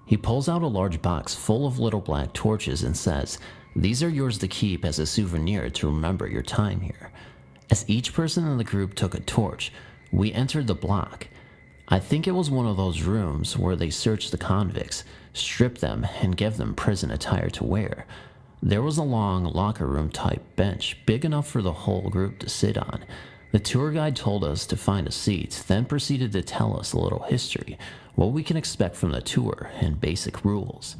He pulls out a large box full of little black torches and says, "These are yours to keep as a souvenir to remember your time here." As each person in the group took a torch, we entered the block. I think it was one of those rooms where they search the convicts, strip them, and give them prison attire to wear. There was a long locker room type bench, big enough for the whole group to sit on. The tour guide told us to find a seat, then proceeded to tell us a little history, what we can expect from the tour, and basic rules.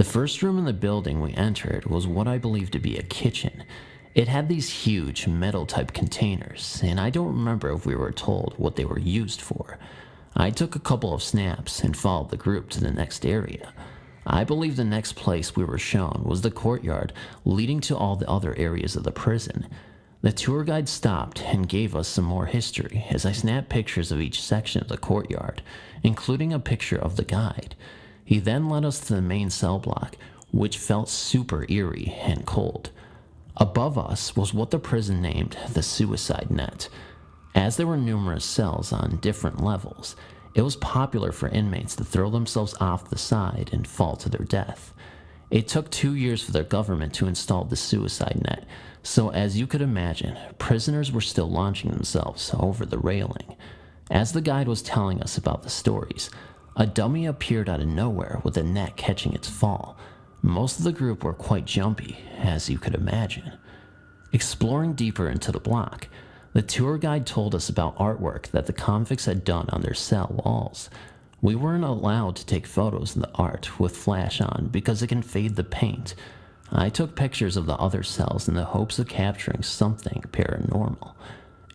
The first room in the building we entered was what I believed to be a kitchen. It had these huge metal-type containers, and I don't remember if we were told what they were used for. I took a couple of snaps and followed the group to the next area. I believe the next place we were shown was the courtyard leading to all the other areas of the prison. The tour guide stopped and gave us some more history as I snapped pictures of each section of the courtyard, including a picture of the guide. He then led us to the main cell block, which felt super eerie and cold. Above us was what the prison named the suicide net. As there were numerous cells on different levels, it was popular for inmates to throw themselves off the side and fall to their death. It took 2 years for the government to install the suicide net, so as you could imagine, prisoners were still launching themselves over the railing. As the guide was telling us about the stories, a dummy appeared out of nowhere with a net catching its fall. Most of the group were quite jumpy, as you could imagine. Exploring deeper into the block, the tour guide told us about artwork that the convicts had done on their cell walls. We weren't allowed to take photos of the art with flash on because it can fade the paint. I took pictures of the other cells in the hopes of capturing something paranormal.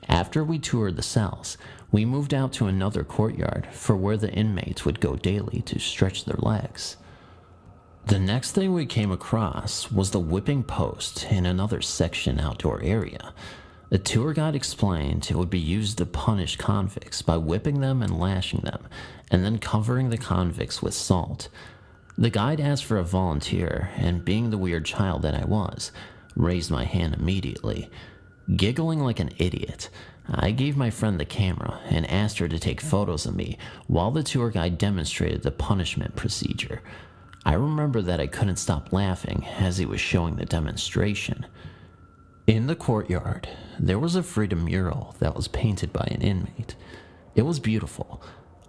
After we toured the cells, we moved out to another courtyard for where the inmates would go daily to stretch their legs. The next thing we came across was the whipping post in another section outdoor area. The tour guide explained it would be used to punish convicts by whipping them and lashing them, and then covering the convicts with salt. The guide asked for a volunteer, and being the weird child that I was, raised my hand immediately. Giggling like an idiot, I gave my friend the camera and asked her to take photos of me while the tour guide demonstrated the punishment procedure. I remember that I couldn't stop laughing as he was showing the demonstration. In the courtyard, there was a freedom mural that was painted by an inmate. It was beautiful,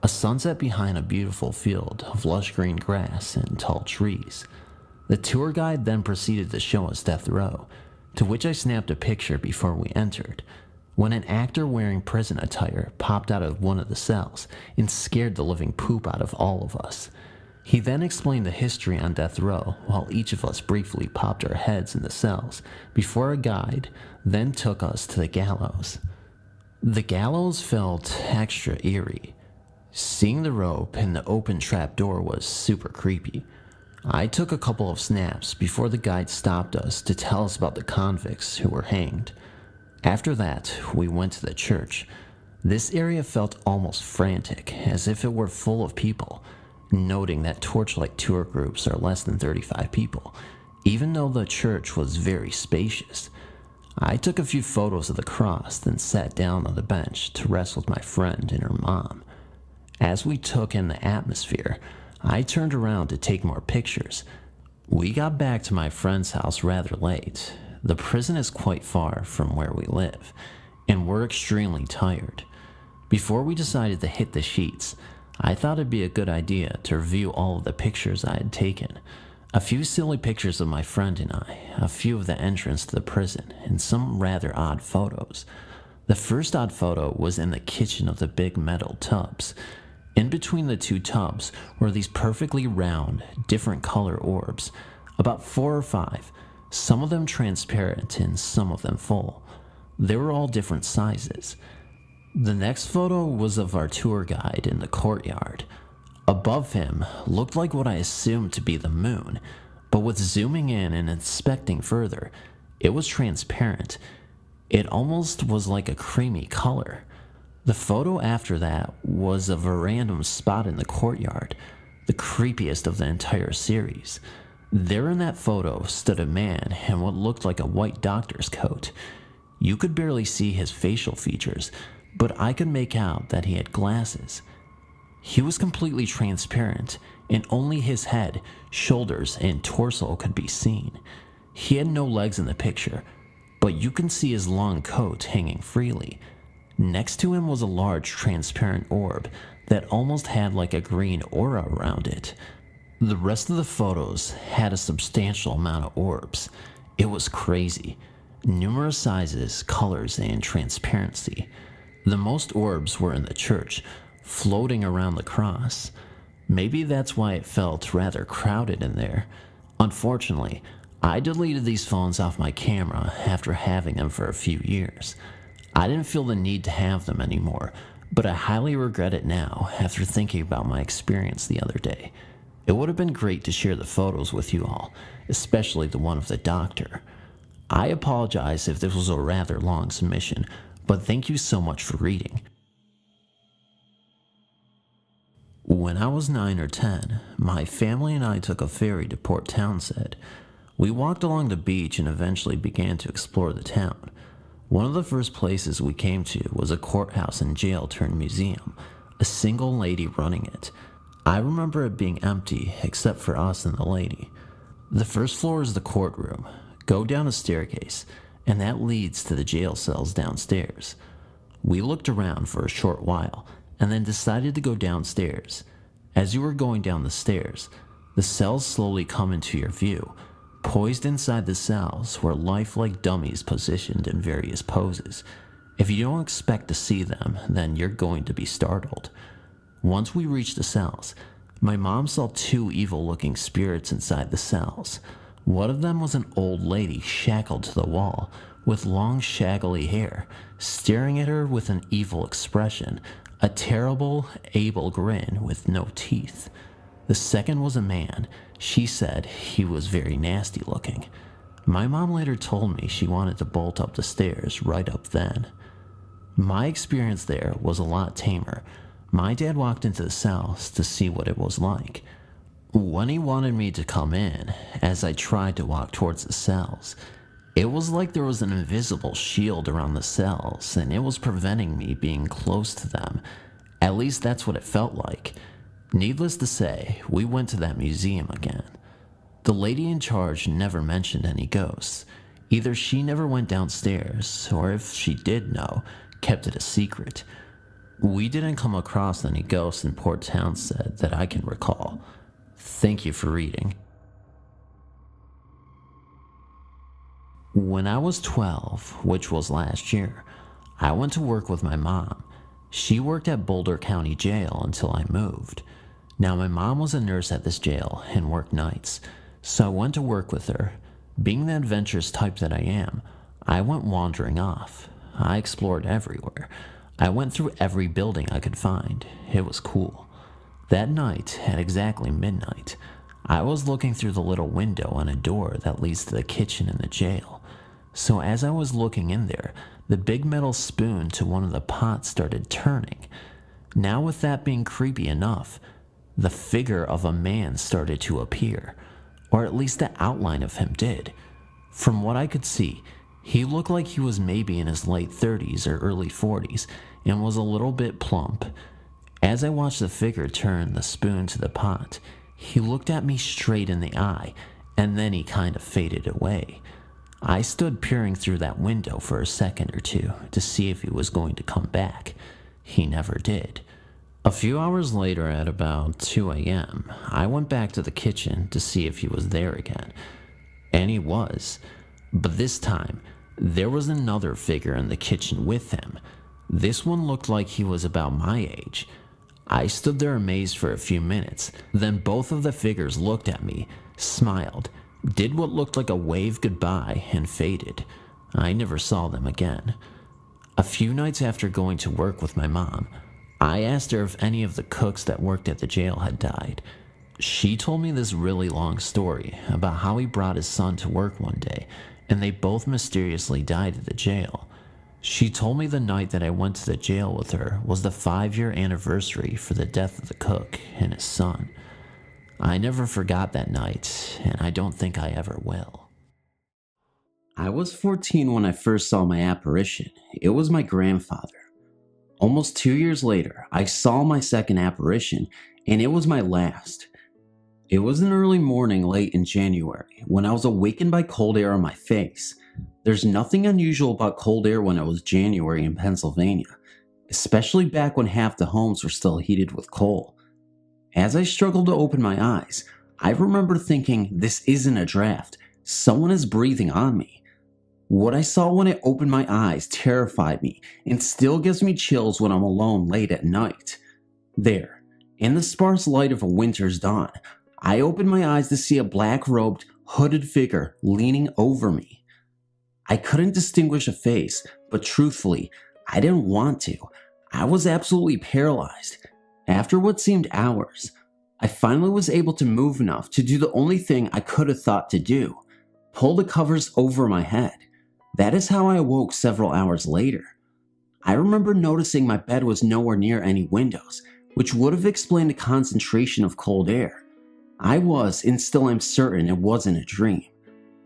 a sunset behind a beautiful field of lush green grass and tall trees. The tour guide then proceeded to show us death row, to which I snapped a picture before we entered, when an actor wearing prison attire popped out of one of the cells and scared the living poop out of all of us. He then explained the history on death row while each of us briefly popped our heads in the cells before a guide then took us to the gallows. The gallows felt extra eerie. Seeing the rope and the open trap door was super creepy. I took a couple of snaps before the guide stopped us to tell us about the convicts who were hanged. After that, we went to the church. This area felt almost frantic, as if it were full of people. Noting that torchlight tour groups are less than 35 people, even though the church was very spacious. I took a few photos of the cross, then sat down on the bench to rest with my friend and her mom. As we took in the atmosphere, I turned around to take more pictures. We got back to my friend's house rather late. The prison is quite far from where we live, and we're extremely tired. Before we decided to hit the sheets, I thought it'd be a good idea to review all of the pictures I had taken. A few silly pictures of my friend and I, a few of the entrance to the prison, and some rather odd photos. The first odd photo was in the kitchen of the big metal tubs. In between the two tubs were these perfectly round, different color orbs, about 4 or 5, some of them transparent and some of them full. They were all different sizes. The next photo was of our tour guide in the courtyard. Above him looked like what I assumed to be the moon, but with zooming in and inspecting further, it was transparent. It almost was like a creamy color. The photo after that was of a random spot in the courtyard, the creepiest of the entire series. There in that photo stood a man in what looked like a white doctor's coat. You could barely see his facial features, but I could make out that he had glasses. He was completely transparent, and only his head, shoulders, and torso could be seen. He had no legs in the picture, but you can see his long coat hanging freely. Next to him was a large transparent orb that almost had like a green aura around it. The rest of the photos had a substantial amount of orbs. It was crazy. Numerous sizes, colors, and transparency. The most orbs were in the church, floating around the cross. Maybe that's why it felt rather crowded in there. Unfortunately, I deleted these phones off my camera after having them for a few years. I didn't feel the need to have them anymore, but I highly regret it now after thinking about my experience the other day. It would have been great to share the photos with you all, especially the one of the doctor. I apologize if this was a rather long submission, but thank you so much for reading. When I was 9 or 10, my family and I took a ferry to Port Townsend. We walked along the beach and eventually began to explore the town. One of the first places we came to was a courthouse and jail turned museum, a single lady running it. I remember it being empty except for us and the lady. The first floor is the courtroom. Go down a staircase, and that leads to the jail cells downstairs. We looked around for a short while, and then decided to go downstairs. As you were going down the stairs, the cells slowly come into your view. Poised inside the cells were lifelike dummies positioned in various poses. If you don't expect to see them, then you're going to be startled. Once we reached the cells, my mom saw two evil-looking spirits inside the cells. One of them was an old lady shackled to the wall, with long shaggly hair, staring at her with an evil expression, a terrible, able grin with no teeth. The second was a man. She said he was very nasty looking. My mom later told me she wanted to bolt up the stairs right up then. My experience there was a lot tamer. My dad walked into the cells to see what it was like. When he wanted me to come in, as I tried to walk towards the cells, it was like there was an invisible shield around the cells, and it was preventing me being close to them. At least that's what it felt like. Needless to say, we went to that museum again. The lady in charge never mentioned any ghosts. Either she never went downstairs, or if she did know, kept it a secret. We didn't come across any ghosts in Port Townsend that I can recall. Thank you for reading. When I was 12, which was last year, I went to work with my mom. She worked at Boulder County Jail until I moved. Now my mom was a nurse at this jail and worked nights, so I went to work with her. Being the adventurous type that I am, I went wandering off. I explored everywhere. I went through every building I could find. It was cool. That night, at exactly midnight, I was looking through the little window on a door that leads to the kitchen in the jail. So as I was looking in there, the big metal spoon to one of the pots started turning. Now with that being creepy enough, the figure of a man started to appear, or at least the outline of him did. From what I could see, he looked like he was maybe in his late 30s or early 40s and was a little bit plump. As I watched the figure turn the spoon to the pot, he looked at me straight in the eye, and then he kind of faded away. I stood peering through that window for a second or two to see if he was going to come back. He never did. A few hours later, at about 2 a.m., I went back to the kitchen to see if he was there again. And he was. But this time, there was another figure in the kitchen with him. This one looked like he was about my age. I stood there amazed for a few minutes. Then both of the figures looked at me, smiled, did what looked like a wave goodbye, and faded. I never saw them again. A few nights after going to work with my mom, I asked her if any of the cooks that worked at the jail had died. She told me this really long story about how he brought his son to work one day, and they both mysteriously died at the jail. She told me the night that I went to the jail with her was the 5-year anniversary for the death of the cook and his son. I never forgot that night, and I don't think I ever will. I was 14 when I first saw my apparition. It was my grandfather. Almost 2 years later, I saw my second apparition, and it was my last. It was an early morning late in January when I was awakened by cold air on my face. There's nothing unusual about cold air when it was January in Pennsylvania, especially back when half the homes were still heated with coal. As I struggled to open my eyes, I remember thinking, this isn't a draft. Someone is breathing on me. What I saw when I opened my eyes terrified me and still gives me chills when I'm alone late at night. There, In the sparse light of a winter's dawn, I opened my eyes to see a black-robed, hooded figure leaning over me. I couldn't distinguish a face, but truthfully, I didn't want to. I was absolutely paralyzed. After what seemed hours, I finally was able to move enough to do the only thing I could have thought to do: pull the covers over my head. That is how I awoke several hours later. I remember noticing my bed was nowhere near any windows, which would have explained the concentration of cold air. I was, and still am certain it wasn't a dream.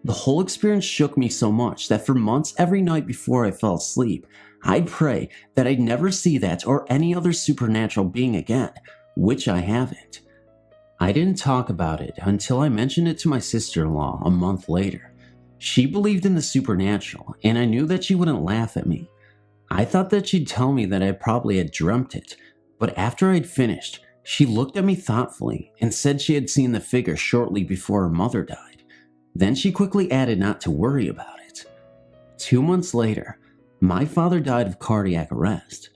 The whole experience shook me so much that for months every night before I fell asleep, I'd pray that I'd never see that or any other supernatural being again, which I haven't. I didn't talk about it until I mentioned it to my sister-in-law a month later. She believed in the supernatural, and I knew that she wouldn't laugh at me. I thought that she'd tell me that I probably had dreamt it, but after I'd finished, she looked at me thoughtfully and said she had seen the figure shortly before her mother died. Then she quickly added not to worry about it. 2 months later, my father died of cardiac arrest.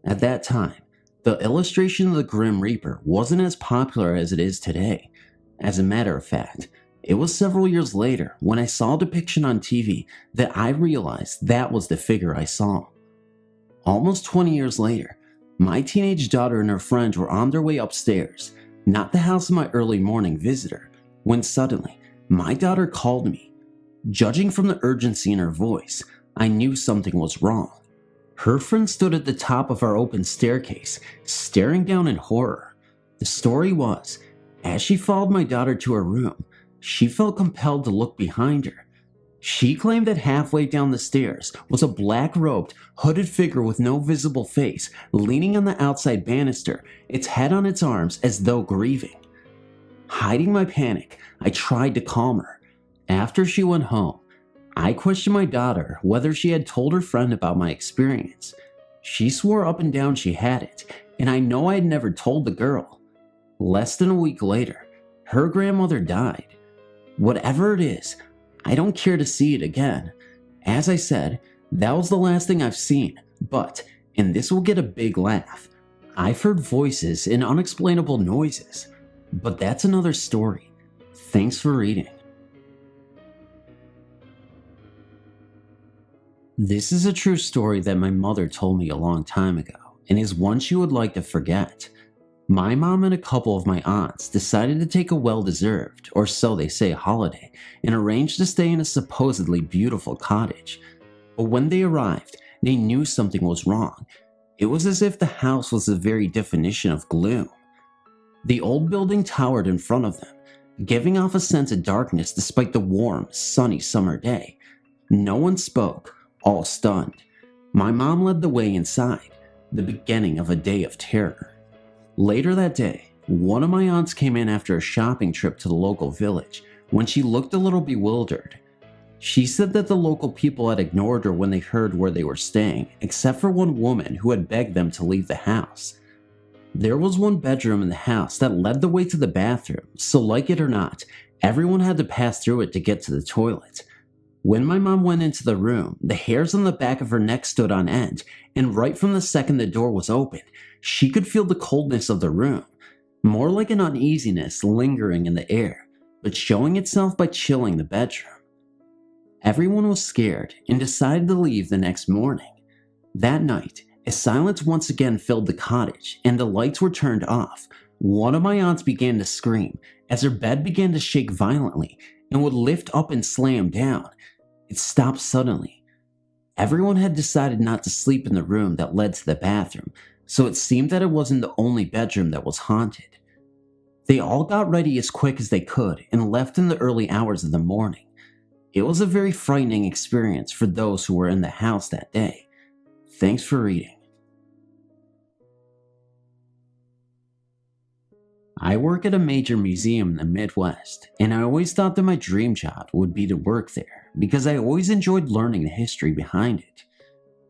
At that time, the illustration of the Grim Reaper wasn't as popular as it is today. As a matter of fact, it was several years later when I saw a depiction on TV that I realized that was the figure I saw. Almost 20 years later, my teenage daughter and her friends were on their way upstairs, not the house of my early morning visitor, when suddenly, my daughter called me. Judging from the urgency in her voice, I knew something was wrong. Her friend stood at the top of our open staircase, staring down in horror. The story was, as she followed my daughter to her room, she felt compelled to look behind her. She claimed that halfway down the stairs was a black-robed, hooded figure with no visible face, leaning on the outside banister, its head on its arms as though grieving. Hiding my panic, I tried to calm her. After she went home, I questioned my daughter whether she had told her friend about my experience. She swore up and down she hadn't, and I know I had never told the girl. Less than a week later, her grandmother died. Whatever it is, I don't care to see it again. As I said, that was the last thing I've seen, but, and this will get a big laugh, I've heard voices and unexplainable noises. But that's another story. Thanks for reading. This is a true story that my mother told me a long time ago, and is one she would like to forget. My mom and a couple of my aunts decided to take a well-deserved, or so they say, holiday, and arranged to stay in a supposedly beautiful cottage. But when they arrived, they knew something was wrong. It was as if the house was the very definition of gloom. The old building towered in front of them, giving off a sense of darkness despite the warm, sunny summer day. No one spoke, all stunned. My mom led the way inside, the beginning of a day of terror. Later that day, one of my aunts came in after a shopping trip to the local village when she looked a little bewildered. She said that the local people had ignored her when they heard where they were staying, except for one woman who had begged them to leave the house. There was one bedroom in the house that led the way to the bathroom, so like it or not, everyone had to pass through it to get to the toilet. When my mom went into the room, the hairs on the back of her neck stood on end, and right from the second the door was open, she could feel the coldness of the room, more like an uneasiness lingering in the air, but showing itself by chilling the bedroom. Everyone was scared and decided to leave the next morning. That night, as silence once again filled the cottage and the lights were turned off, one of my aunts began to scream as her bed began to shake violently and would lift up and slam down. It stopped suddenly. Everyone had decided not to sleep in the room that led to the bathroom, so it seemed that it wasn't the only bedroom that was haunted. They all got ready as quick as they could and left in the early hours of the morning. It was a very frightening experience for those who were in the house that day. Thanks for reading. I work at a major museum in the Midwest, and I always thought that my dream job would be to work there because I always enjoyed learning the history behind it.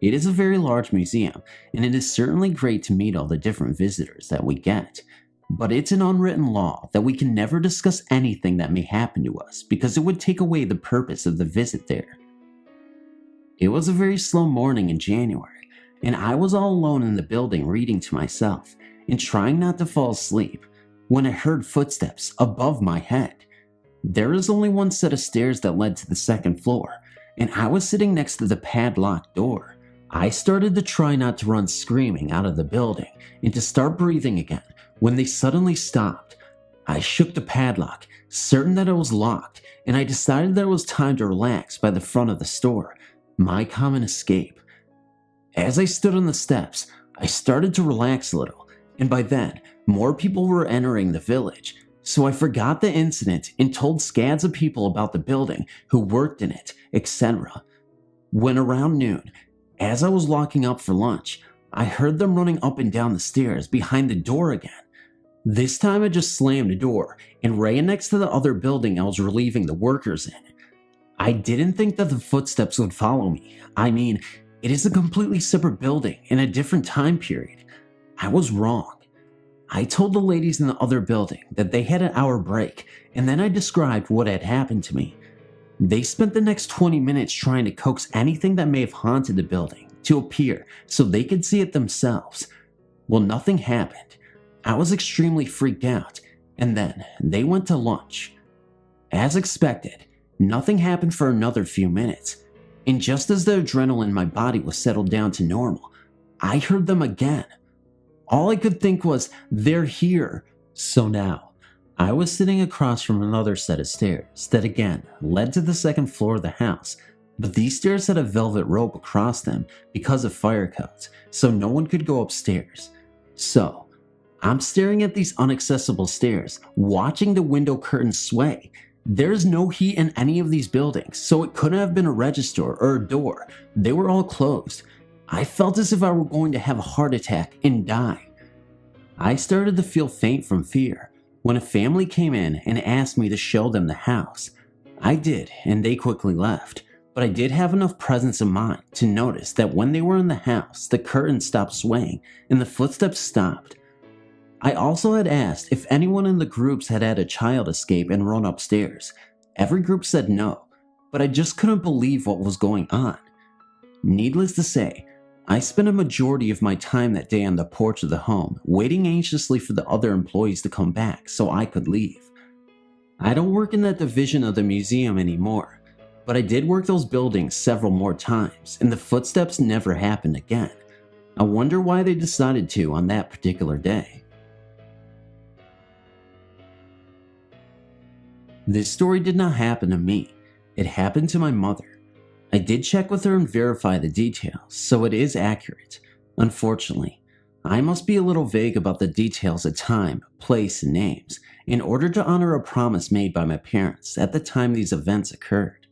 It is a very large museum, and it is certainly great to meet all the different visitors that we get, but it's an unwritten law that we can never discuss anything that may happen to us because it would take away the purpose of the visit there. It was a very slow morning in January, and I was all alone in the building reading to myself, and trying not to fall asleep when I heard footsteps above my head. There is only one set of stairs that led to the second floor, and I was sitting next to the padlocked door. I started to try not to run screaming out of the building and to start breathing again when they suddenly stopped. I shook the padlock, certain that it was locked, and I decided that it was time to relax by the front of the store, my common escape. As I stood on the steps, I started to relax a little, and by then, more people were entering the village, so I forgot the incident and told scads of people about the building, who worked in it, etc. When around noon, as I was locking up for lunch, I heard them running up and down the stairs behind the door again. This time I just slammed the door and ran next to the other building I was relieving the workers in. I didn't think that the footsteps would follow me. I mean, it is a completely separate building in a different time period. I was wrong. I told the ladies in the other building that they had an hour break, and then I described what had happened to me. They spent the next 20 minutes trying to coax anything that may have haunted the building to appear so they could see it themselves. Well, nothing happened. I was extremely freaked out, and then they went to lunch. As expected, nothing happened for another few minutes, and just as the adrenaline in my body was settled down to normal, I heard them again. All I could think was, they're here. So now, I was sitting across from another set of stairs that again led to the second floor of the house, but these stairs had a velvet rope across them because of fire codes, so no one could go upstairs. So, I'm staring at these inaccessible stairs, watching the window curtains sway. There's no heat in any of these buildings, so it couldn't have been a register or a door. They were all closed. I felt as if I were going to have a heart attack and die. I started to feel faint from fear when a family came in and asked me to show them the house. I did, and they quickly left, but I did have enough presence of mind to notice that when they were in the house, the curtains stopped swaying and the footsteps stopped. I also had asked if anyone in the groups had had a child escape and run upstairs. Every group said no, but I just couldn't believe what was going on. Needless to say, I spent a majority of my time that day on the porch of the home, waiting anxiously for the other employees to come back so I could leave. I don't work in that division of the museum anymore, but I did work those buildings several more times, and the footsteps never happened again. I wonder why they decided to on that particular day. This story did not happen to me. It happened to my mother. I did check with her and verify the details, so it is accurate. Unfortunately, I must be a little vague about the details of time, place, and names in order to honor a promise made by my parents at the time these events occurred.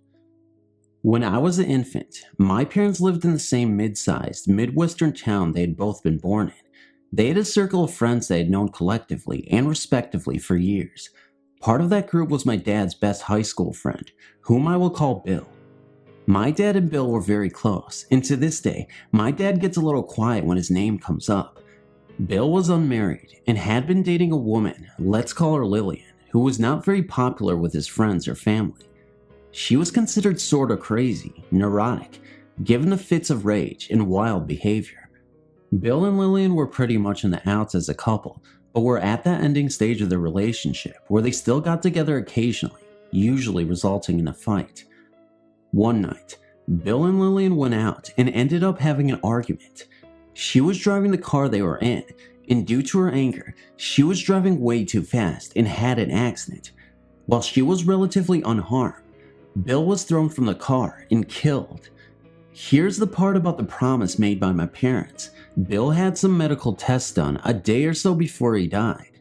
When I was an infant, my parents lived in the same mid-sized, Midwestern town they had both been born in. They had a circle of friends they had known collectively and respectively for years. Part of that group was my dad's best high school friend, whom I will call Bill. My dad and Bill were very close, and to this day, my dad gets a little quiet when his name comes up. Bill was unmarried and had been dating a woman, let's call her Lillian, who was not very popular with his friends or family. She was considered sorta crazy, neurotic, given the fits of rage and wild behavior. Bill and Lillian were pretty much in the outs as a couple, but were at that ending stage of their relationship where they still got together occasionally, usually resulting in a fight. One night, Bill and Lillian went out and ended up having an argument. She was driving the car they were in, and due to her anger, she was driving way too fast and had an accident. While she was relatively unharmed, Bill was thrown from the car and killed. Here's the part about the promise made by my parents. Bill had some medical tests done a day or so before he died.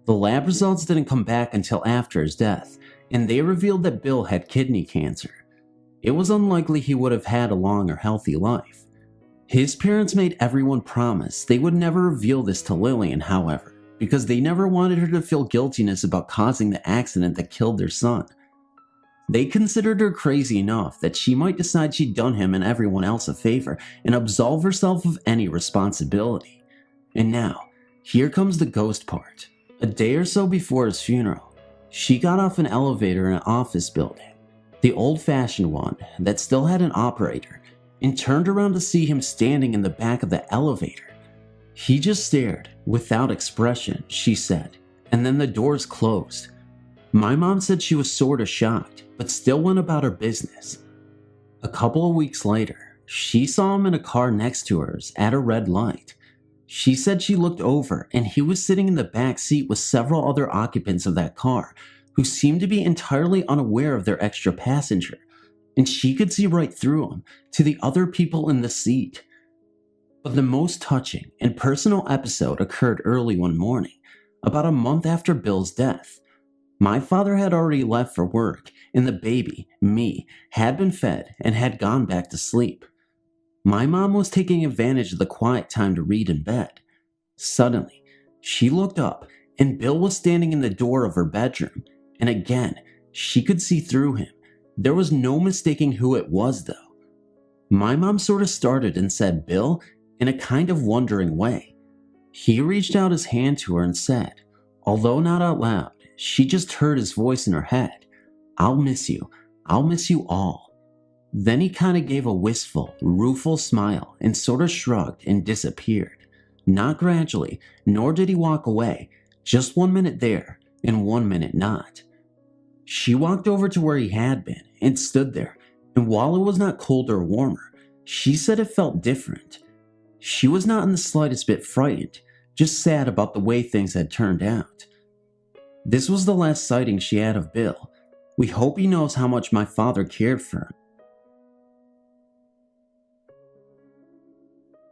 The lab results didn't come back until after his death, and they revealed that Bill had kidney cancer. It was unlikely he would have had a long or healthy life. His parents made everyone promise they would never reveal this to Lillian, however, because they never wanted her to feel guiltiness about causing the accident that killed their son. They considered her crazy enough that she might decide she'd done him and everyone else a favor and absolve herself of any responsibility. And now, here comes the ghost part. A day or so before his funeral, she got off an elevator in an office building, the old-fashioned one that still had an operator, and turned around to see him standing in the back of the elevator. He just stared, without expression, she said, and then the doors closed. My mom said she was sorta shocked, but still went about her business. A couple of weeks later, she saw him in a car next to hers at a red light. She said she looked over and he was sitting in the back seat with several other occupants of that car who seemed to be entirely unaware of their extra passenger, and she could see right through him to the other people in the seat. But the most touching and personal episode occurred early one morning, about a month after Bill's death. My father had already left for work, and the baby, me, had been fed and had gone back to sleep. My mom was taking advantage of the quiet time to read in bed. Suddenly, she looked up, and Bill was standing in the door of her bedroom, and again, she could see through him. There was no mistaking who it was, though. My mom sort of started and said, "Bill," in a kind of wondering way. He reached out his hand to her and said, although not out loud, she just heard his voice in her head, "I'll miss you. I'll miss you all." Then he kind of gave a wistful, rueful smile and sort of shrugged and disappeared. Not gradually, nor did he walk away, just 1 minute there and 1 minute not. She walked over to where he had been and stood there, and while it was not colder or warmer, she said it felt different. She was not in the slightest bit frightened, just sad about the way things had turned out. This was the last sighting she had of Bill. We hope he knows how much my father cared for him.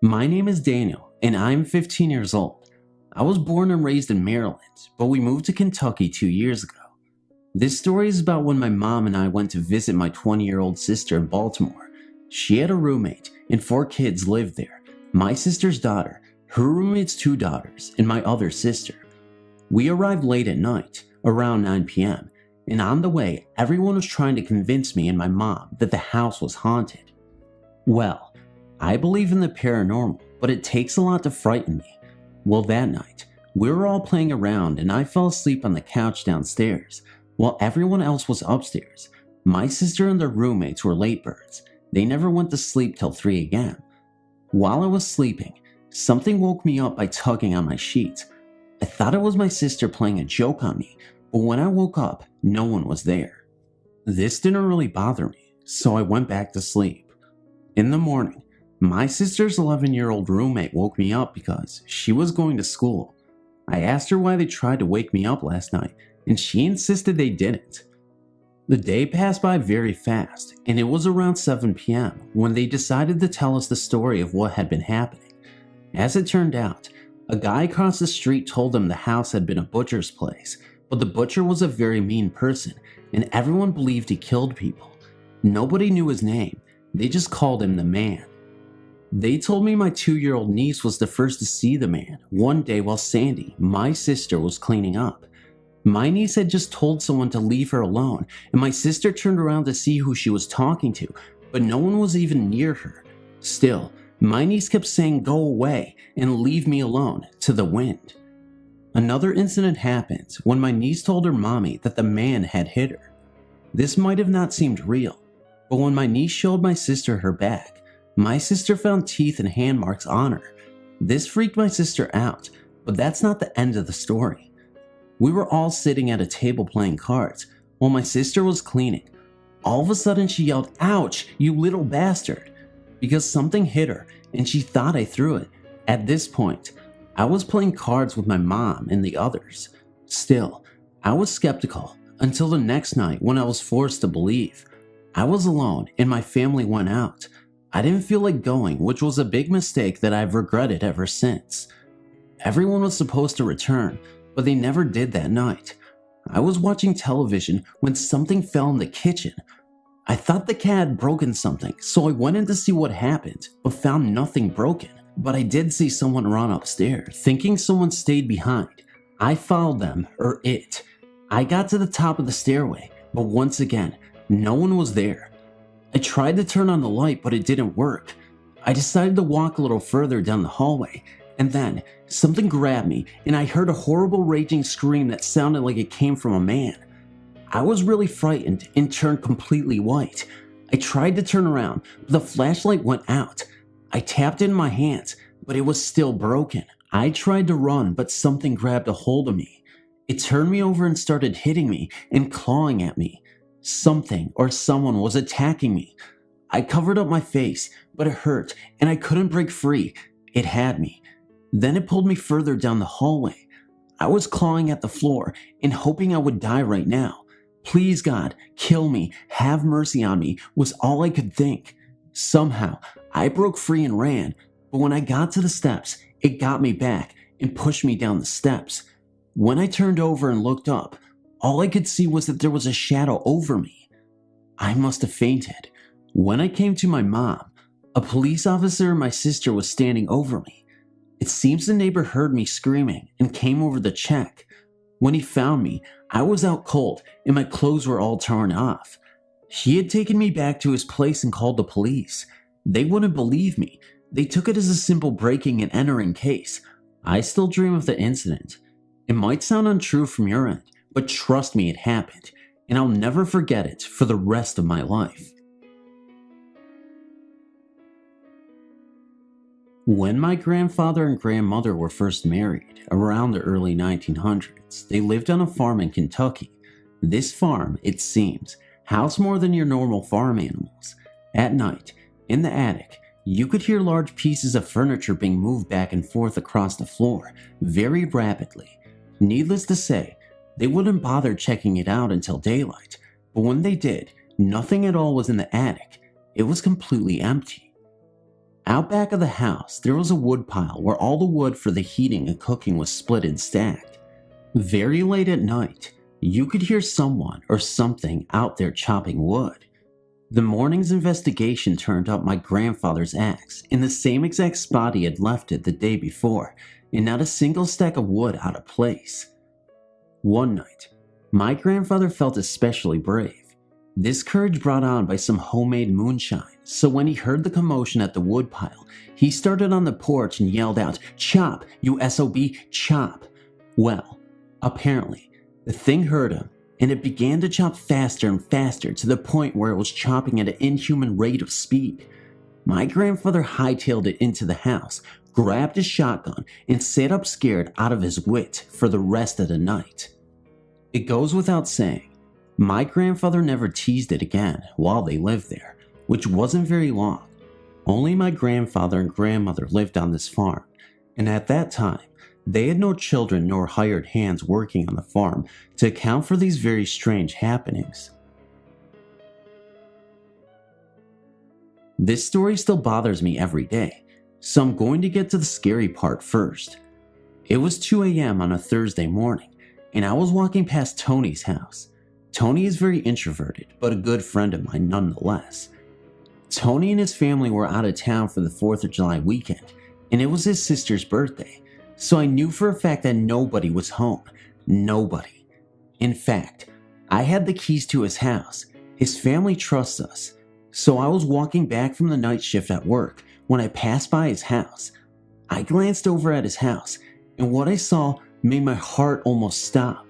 My name is Daniel, and I'm 15 years old. I was born and raised in Maryland, but we moved to Kentucky 2 years ago. This story is about when my mom and I went to visit my 20-year-old sister in Baltimore. She had a roommate, and 4 kids lived there. My sister's daughter, her roommate's 2 daughters, and my other sister. We arrived late at night, around 9 p.m., and on the way, everyone was trying to convince me and my mom that the house was haunted. Well, I believe in the paranormal, but it takes a lot to frighten me. Well, that night, we were all playing around and I fell asleep on the couch downstairs, while everyone else was upstairs. My sister and their roommates were late birds. They never went to sleep till 3 a.m. While I was sleeping, something woke me up by tugging on my sheets. I thought it was my sister playing a joke on me, but when I woke up, no one was there. This didn't really bother me, so I went back to sleep. In the morning, my sister's 11-year-old roommate woke me up because she was going to school. I asked her why they tried to wake me up last night, and she insisted they didn't. The day passed by very fast, and it was around 7 p.m. when they decided to tell us the story of what had been happening. As it turned out, a guy across the street told them the house had been a butcher's place, but the butcher was a very mean person, and everyone believed he killed people. Nobody knew his name, they just called him the Man. They told me my 2-year-old niece was the first to see the man one day while Sandy, my sister, was cleaning up. My niece had just told someone to leave her alone, and my sister turned around to see who she was talking to, but no one was even near her. Still, my niece kept saying "go away" and "leave me alone" to the wind. Another incident happened when my niece told her mommy that the man had hit her. This might have not seemed real, but when my niece showed my sister her back, my sister found teeth and hand marks on her. This freaked my sister out, but that's not the end of the story. We were all sitting at a table playing cards while my sister was cleaning. All of a sudden she yelled, "Ouch, you little bastard," because something hit her and she thought I threw it. At this point, I was playing cards with my mom and the others. Still, I was skeptical until the next night when I was forced to believe. I was alone and my family went out. I didn't feel like going, which was a big mistake that I've regretted ever since. Everyone was supposed to return, but they never did that night. I was watching television when something fell in the kitchen. I thought the cat had broken something, so I went in to see what happened, but found nothing broken. But I did see someone run upstairs, thinking someone stayed behind. I followed them, or it. I got to the top of the stairway, but once again, no one was there. I tried to turn on the light, but it didn't work. I decided to walk a little further down the hallway, and then something grabbed me, and I heard a horrible raging scream that sounded like it came from a man. I was really frightened and turned completely white. I tried to turn around, but the flashlight went out. I tapped in my hands, but it was still broken. I tried to run, but something grabbed a hold of me. It turned me over and started hitting me and clawing at me. Something or someone was attacking me. I covered up my face, but it hurt and I couldn't break free. It had me. Then it pulled me further down the hallway. I was clawing at the floor and hoping I would die right now. Please God, kill me, have mercy on me, was all I could think. Somehow, I broke free and ran, but when I got to the steps, it got me back and pushed me down the steps. When I turned over and looked up, all I could see was that there was a shadow over me. I must have fainted. When I came to my mom, a police officer and my sister was standing over me. It seems the neighbor heard me screaming and came over to check. When he found me, I was out cold and my clothes were all torn off. He had taken me back to his place and called the police. They wouldn't believe me. They took it as a simple breaking and entering case. I still dream of the incident. It might sound untrue from your end, but trust me, it happened, and I'll never forget it for the rest of my life. When my grandfather and grandmother were first married, around the early 1900s, they lived on a farm in Kentucky. This farm, it seems, housed more than your normal farm animals. At night, in the attic, you could hear large pieces of furniture being moved back and forth across the floor, very rapidly. Needless to say, they wouldn't bother checking it out until daylight, but when they did, nothing at all was in the attic. It was completely empty. Out back of the house, there was a wood pile where all the wood for the heating and cooking was split and stacked. Very late at night, you could hear someone or something out there chopping wood. The morning's investigation turned up my grandfather's axe in the same exact spot he had left it the day before, and not a single stack of wood out of place. One night, my grandfather felt especially brave. This courage brought on by some homemade moonshine, so when he heard the commotion at the woodpile, he started on the porch and yelled out, "Chop, you SOB, chop!" Well, apparently, the thing heard him, and it began to chop faster and faster to the point where it was chopping at an inhuman rate of speed. My grandfather hightailed it into the house, grabbed his shotgun, and sat up scared out of his wit for the rest of the night. It goes without saying, my grandfather never teased it again while they lived there, which wasn't very long. Only my grandfather and grandmother lived on this farm, and at that time, they had no children nor hired hands working on the farm to account for these very strange happenings. This story still bothers me every day, so I'm going to get to the scary part first. It was 2 a.m. on a Thursday morning, and I was walking past Tony's house. Tony is very introverted, but a good friend of mine nonetheless. Tony and his family were out of town for the 4th of July weekend, and it was his sister's birthday, so I knew for a fact that nobody was home. Nobody. In fact, I had the keys to his house. His family trusts us, so I was walking back from the night shift at work when I passed by his house. I glanced over at his house, and what I saw made my heart almost stop.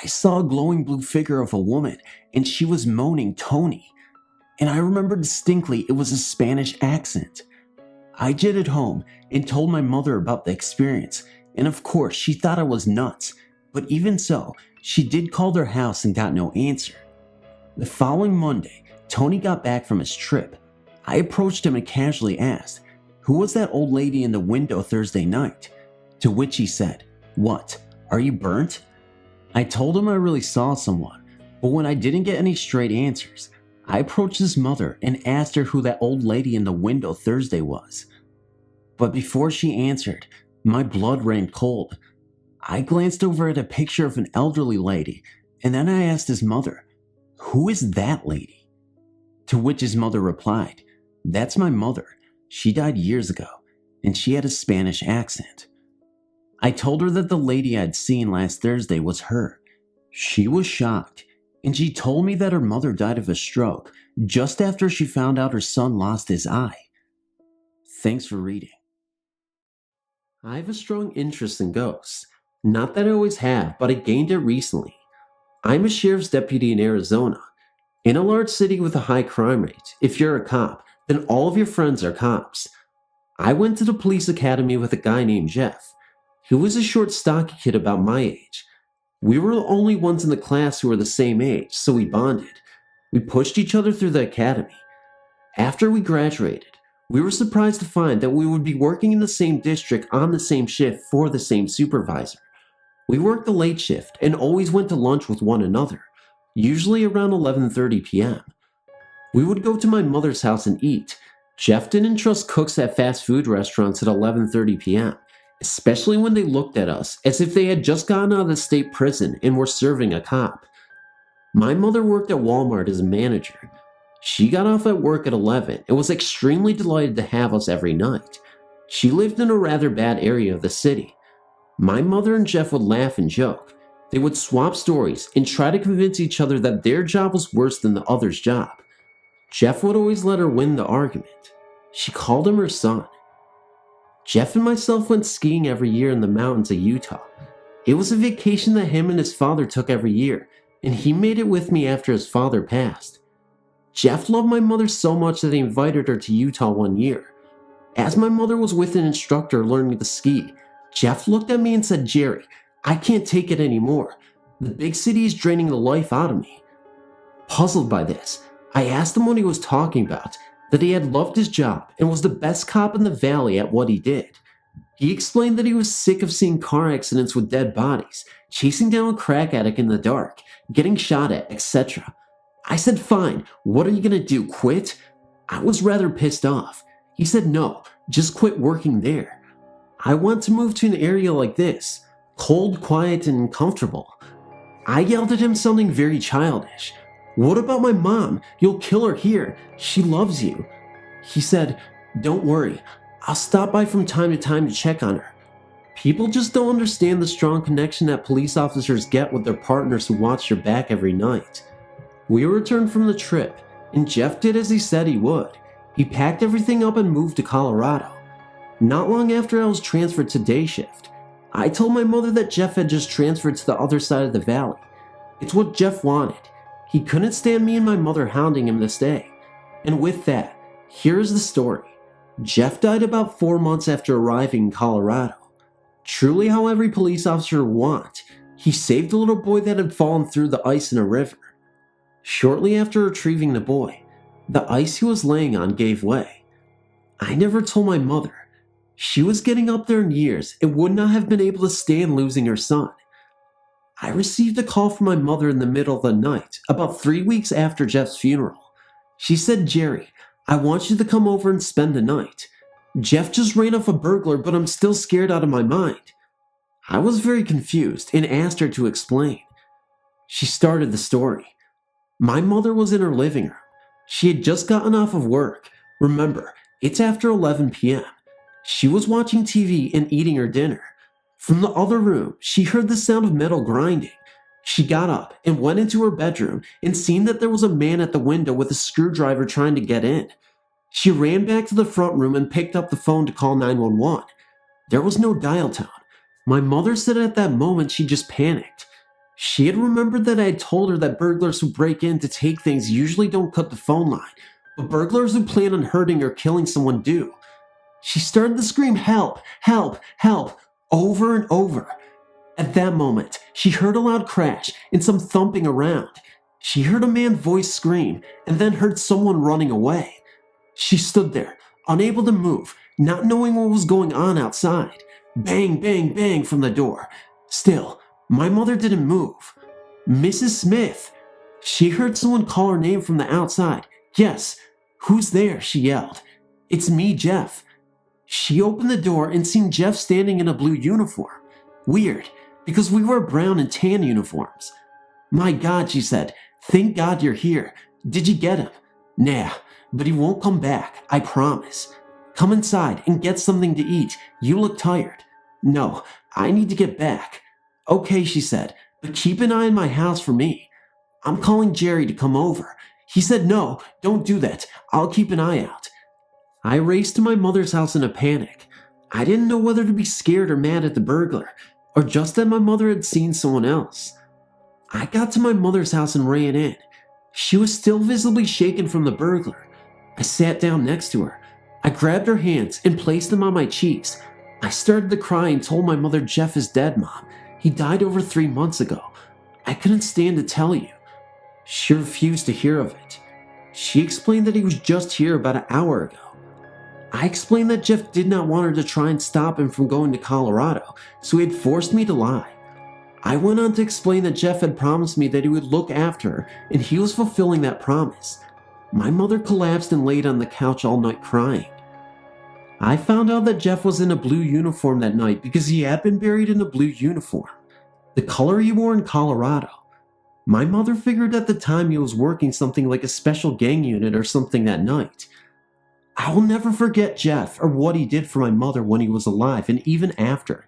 I saw a glowing blue figure of a woman, and she was moaning Tony. And I remember distinctly it was a Spanish accent. I jetted home and told my mother about the experience, and of course she thought I was nuts, but even so, she did call their house and got no answer. The following Monday, Tony got back from his trip. I approached him and casually asked, "Who was that old lady in the window Thursday night?" To which he said, "What, are you burnt?" I told him I really saw someone, but when I didn't get any straight answers, I approached his mother and asked her who that old lady in the window Thursday was. But before she answered, my blood ran cold. I glanced over at a picture of an elderly lady, and then I asked his mother, "Who is that lady?" To which his mother replied, "That's my mother. She died years ago, and she had a Spanish accent." I told her that the lady I'd seen last Thursday was her. She was shocked, and she told me that her mother died of a stroke just after she found out her son lost his eye. Thanks for reading. I have a strong interest in ghosts. Not that I always have, but I gained it recently. I'm a sheriff's deputy in Arizona. In a large city with a high crime rate, if you're a cop, then all of your friends are cops. I went to the police academy with a guy named Jeff. He was a short, stocky kid about my age. We were the only ones in the class who were the same age, so we bonded. We pushed each other through the academy. After we graduated, we were surprised to find that we would be working in the same district on the same shift for the same supervisor. We worked the late shift and always went to lunch with one another, usually around 11:30 p.m. We would go to my mother's house and eat. Jeff didn't trust cooks at fast food restaurants at 11:30 p.m., especially when they looked at us as if they had just gotten out of the state prison and were serving a cop. My mother worked at Walmart as a manager. She got off at work at 11 and was extremely delighted to have us every night. She lived in a rather bad area of the city. My mother and Jeff would laugh and joke. They would swap stories and try to convince each other that their job was worse than the other's job. Jeff would always let her win the argument. She called him her son. Jeff and myself went skiing every year in the mountains of Utah. It was a vacation that him and his father took every year, and he made it with me after his father passed. Jeff loved my mother so much that he invited her to Utah one year. As my mother was with an instructor learning to ski, Jeff looked at me and said, "Jerry, I can't take it anymore. The big city is draining the life out of me." Puzzled by this, I asked him what he was talking about, that he had loved his job and was the best cop in the valley at what he did. He explained that he was sick of seeing car accidents with dead bodies, chasing down a crack addict in the dark, getting shot at, etc. I said, "Fine, what are you gonna do, quit?" I was rather pissed off. He said, "No, just quit working there. I want to move to an area like this, cold, quiet, and comfortable." I yelled at him something very childish. "What about my mom? You'll kill her here. She loves you." He said, "Don't worry, I'll stop by from time to time to check on her." People just don't understand the strong connection that police officers get with their partners who watch their back every night. We returned from the trip, and Jeff did as he said he would. He packed everything up and moved to Colorado. Not long after I was transferred to day shift, I told my mother that Jeff had just transferred to the other side of the valley. It's what Jeff wanted. He couldn't stand me and my mother hounding him to stay. And with that, here's the story. Jeff died about 4 months after arriving in Colorado. Truly how every police officer would want, he saved a little boy that had fallen through the ice in a river. Shortly after retrieving the boy, the ice he was laying on gave way. I never told my mother. She was getting up there in years and would not have been able to stand losing her son. I received a call from my mother in the middle of the night, about 3 weeks after Jeff's funeral. She said, "Jerry, I want you to come over and spend the night. Jeff just ran off a burglar, but I'm still scared out of my mind." I was very confused and asked her to explain. She started the story. My mother was in her living room. She had just gotten off of work. Remember, it's after 11 p.m. She was watching TV and eating her dinner. From the other room, she heard the sound of metal grinding. She got up and went into her bedroom and seen that there was a man at the window with a screwdriver trying to get in. She ran back to the front room and picked up the phone to call 911. There was no dial tone. My mother said at that moment she just panicked. She had remembered that I had told her that burglars who break in to take things usually don't cut the phone line, but burglars who plan on hurting or killing someone do. She started to scream, "Help! Help! Help!" over and over. At that moment, she heard a loud crash and some thumping around. She heard a man's voice scream and then heard someone running away. She stood there, unable to move, not knowing what was going on outside. Bang, bang, bang from the door. Still, my mother didn't move. "Mrs. Smith!" She heard someone call her name from the outside. "Yes, who's there?" she yelled. "It's me, Jeff." She opened the door and seen Jeff standing in a blue uniform. Weird, because we wore brown and tan uniforms. "My God," she said, "thank God you're here. Did you get him?" "Nah, but he won't come back, I promise. Come inside and get something to eat. You look tired." "No, I need to get back." "Okay," she said, "but keep an eye on my house for me. I'm calling Jerry to come over." He said, "No, don't do that. I'll keep an eye out." I raced to my mother's house in a panic. I didn't know whether to be scared or mad at the burglar, or just that my mother had seen someone else. I got to my mother's house and ran in. She was still visibly shaken from the burglar. I sat down next to her. I grabbed her hands and placed them on my cheeks. I started to cry and told my mother Jeff is dead, Mom. He died over 3 months ago. I couldn't stand to tell you. She refused to hear of it. She explained that he was just here about an hour ago. I explained that Jeff did not want her to try and stop him from going to Colorado, so he had forced me to lie. I went on to explain that Jeff had promised me that he would look after her, and he was fulfilling that promise. My mother collapsed and laid on the couch all night crying. I found out that Jeff was in a blue uniform that night because he had been buried in a blue uniform, the color he wore in Colorado. My mother figured at the time he was working something like a special gang unit or something that night. I will never forget Jeff or what he did for my mother when he was alive and even after.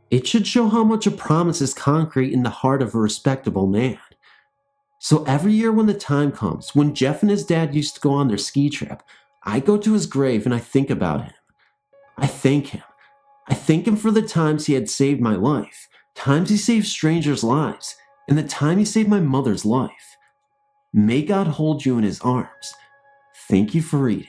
It should show how much a promise is concrete in the heart of a respectable man. So every year when the time comes, when Jeff and his dad used to go on their ski trip, I go to his grave and I think about him. I thank him. I thank him for the times he had saved my life, times he saved strangers' lives, and the time he saved my mother's life. May God hold you in his arms. Thank you for reading.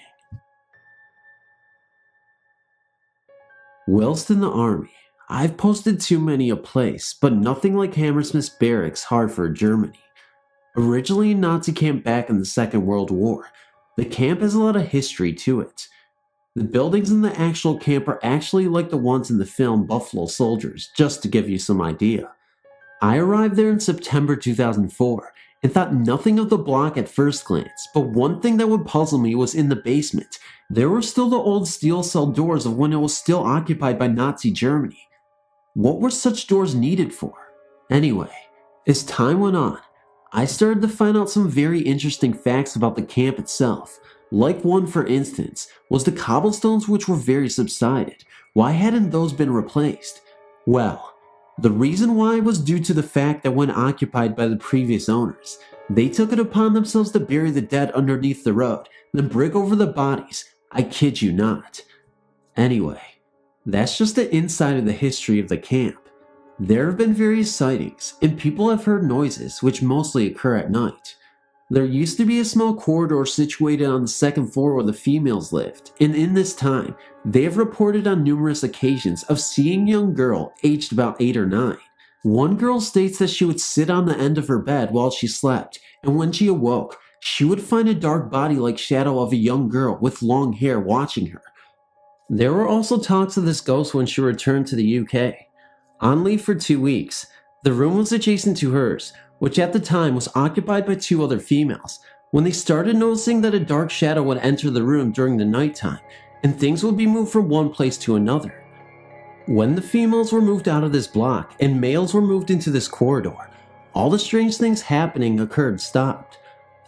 Whilst in the army, I've posted too many a place, but nothing like Hammersmith Barracks, Hartford, Germany. Originally a Nazi camp back in the Second World War, the camp has a lot of history to it. The buildings in the actual camp are actually like the ones in the film Buffalo Soldiers, just to give you some idea. I arrived there in September 2004 and thought nothing of the block at first glance, but one thing that would puzzle me was in the basement. There were still the old steel cell doors of when it was still occupied by Nazi Germany. What were such doors needed for? Anyway, as time went on, I started to find out some very interesting facts about the camp itself. Like one, for instance, was the cobblestones, which were very subsided. Why hadn't those been replaced? Well, the reason why was due to the fact that when occupied by the previous owners, they took it upon themselves to bury the dead underneath the road, then brick over the bodies. I kid you not. Anyway, that's just the inside of the history of the camp. There have been various sightings, and people have heard noises, which mostly occur at night. There used to be a small corridor situated on the second floor where the females lived, and in this time, they have reported on numerous occasions of seeing a young girl aged about 8 or 9. One girl states that she would sit on the end of her bed while she slept, and when she awoke, she would find a dark body-like shadow of a young girl with long hair watching her. There were also talks of this ghost when she returned to the UK. On leave for 2 weeks, the room was adjacent to hers, which at the time was occupied by 2 other females, when they started noticing that a dark shadow would enter the room during the nighttime, and things would be moved from one place to another. When the females were moved out of this block and males were moved into this corridor, all the strange things happening stopped.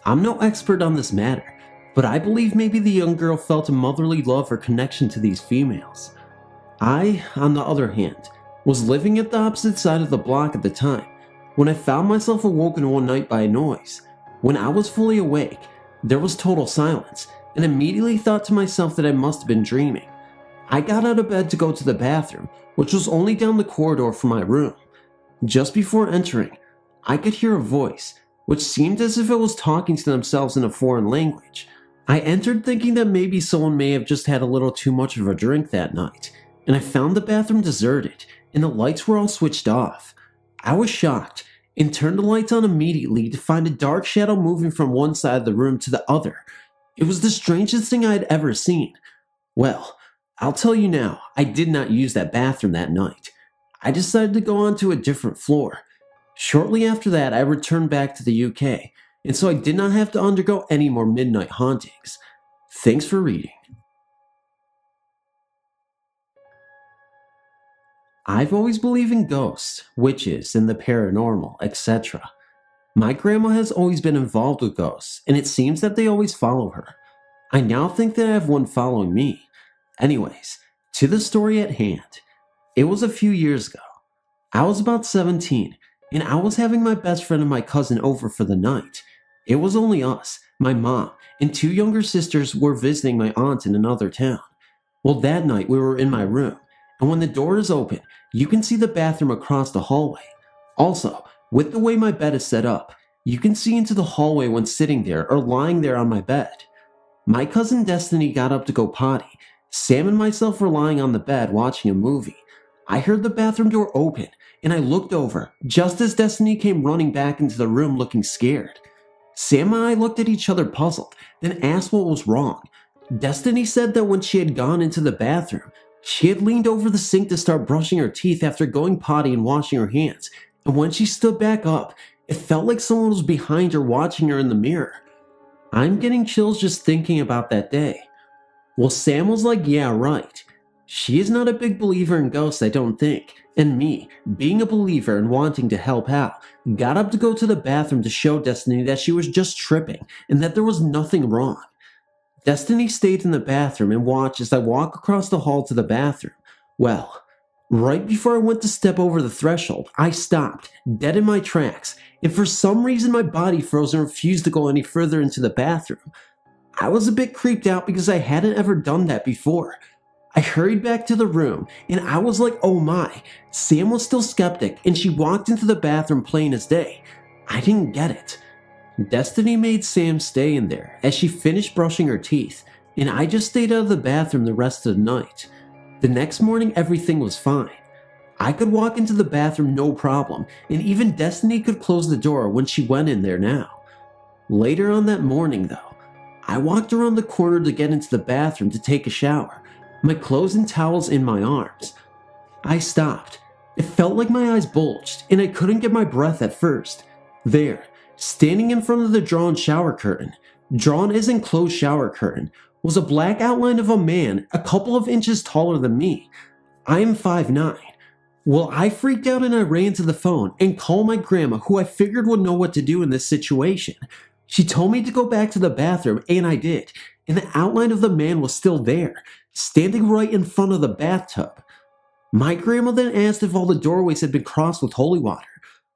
I'm no expert on this matter, but I believe maybe the young girl felt a motherly love or connection to these females. I, on the other hand, was living at the opposite side of the block at the time, when I found myself awoken one night by a noise. When I was fully awake, there was total silence, and immediately thought to myself that I must have been dreaming. I got out of bed to go to the bathroom, which was only down the corridor from my room. Just before entering, I could hear a voice, which seemed as if it was talking to themselves in a foreign language. I entered thinking that maybe someone may have just had a little too much of a drink that night, and I found the bathroom deserted, and the lights were all switched off. I was shocked, and turned the lights on immediately to find a dark shadow moving from one side of the room to the other. It was the strangest thing I had ever seen. Well, I'll tell you now, I did not use that bathroom that night. I decided to go on to a different floor. Shortly after that, I returned back to the UK, and so I did not have to undergo any more midnight hauntings. Thanks for reading. I've always believed in ghosts, witches, and the paranormal, etc. My grandma has always been involved with ghosts, and it seems that they always follow her. I now think that I have one following me. Anyways, to the story at hand. It was a few years ago. I was about 17, and I was having my best friend and my cousin over for the night. It was only us, my mom, and 2 younger sisters were visiting my aunt in another town. Well, that night we were in my room, and when the door is open, you can see the bathroom across the hallway. Also, with the way my bed is set up, you can see into the hallway when sitting there or lying there on my bed. My cousin Destiny got up to go potty. Sam and myself were lying on the bed watching a movie. I heard the bathroom door open, and I looked over, just as Destiny came running back into the room looking scared. Sam and I looked at each other puzzled, then asked what was wrong. Destiny said that when she had gone into the bathroom, she had leaned over the sink to start brushing her teeth after going potty and washing her hands, and when she stood back up, it felt like someone was behind her watching her in the mirror. I'm getting chills just thinking about that day. Well, Sam was like, yeah, right. She is not a big believer in ghosts, I don't think, and me, being a believer and wanting to help out, got up to go to the bathroom to show Destiny that she was just tripping and that there was nothing wrong. Destiny stayed in the bathroom and watched as I walked across the hall to the bathroom. Well, right before I went to step over the threshold, I stopped, dead in my tracks, and for some reason my body froze and refused to go any further into the bathroom. I was a bit creeped out because I hadn't ever done that before. I hurried back to the room, and I was like, oh my. Sam was still skeptic, and she walked into the bathroom plain as day. I didn't get it. Destiny made Sam stay in there as she finished brushing her teeth, and I just stayed out of the bathroom the rest of the night. The next morning, everything was fine. I could walk into the bathroom no problem, and even Destiny could close the door when she went in there now. Later on that morning, though, I walked around the corner to get into the bathroom to take a shower, my clothes and towels in my arms. I stopped. It felt like my eyes bulged, and I couldn't get my breath at first. There, standing in front of the drawn shower curtain, drawn as enclosed shower curtain, was a black outline of a man a couple of inches taller than me. I am 5'9". Well, I freaked out and I ran to the phone and called my grandma, who I figured would know what to do in this situation. She told me to go back to the bathroom, and I did, and the outline of the man was still there, standing right in front of the bathtub. My grandma then asked if all the doorways had been crossed with holy water.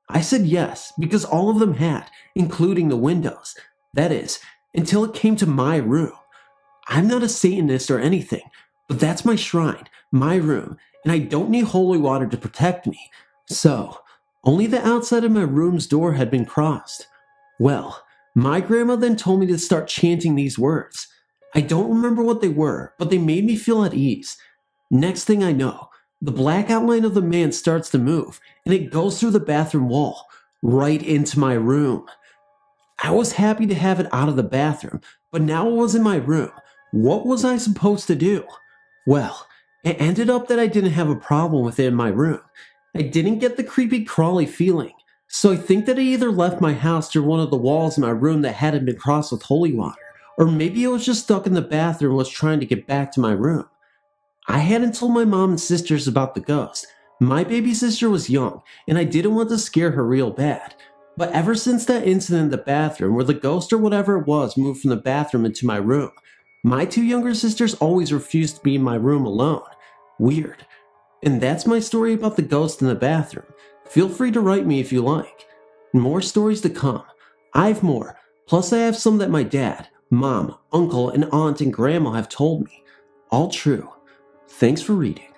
I said yes, because all of them had, including the windows. That is, until it came to my room. I'm not a Satanist or anything, but that's my shrine, my room, and I don't need holy water to protect me. So, only the outside of my room's door had been crossed. Well, my grandma then told me to start chanting these words. I don't remember what they were, but they made me feel at ease. Next thing I know, the black outline of the man starts to move, and it goes through the bathroom wall, right into my room. I was happy to have it out of the bathroom, but now it was in my room. What was I supposed to do? Well, it ended up that I didn't have a problem with it in my room. I didn't get the creepy crawly feeling, so I think that I either left my house through one of the walls in my room that hadn't been crossed with holy water, or maybe I was just stuck in the bathroom and was trying to get back to my room. I hadn't told my mom and sisters about the ghost. My baby sister was young, and I didn't want to scare her real bad. But ever since that incident in the bathroom where the ghost or whatever it was moved from the bathroom into my room, my two younger sisters always refused to be in my room alone. Weird. And that's my story about the ghost in the bathroom. Feel free to write me if you like. More stories to come. I have more, plus I have some that my dad, mom, uncle, and aunt and grandma have told me. All true. Thanks for reading.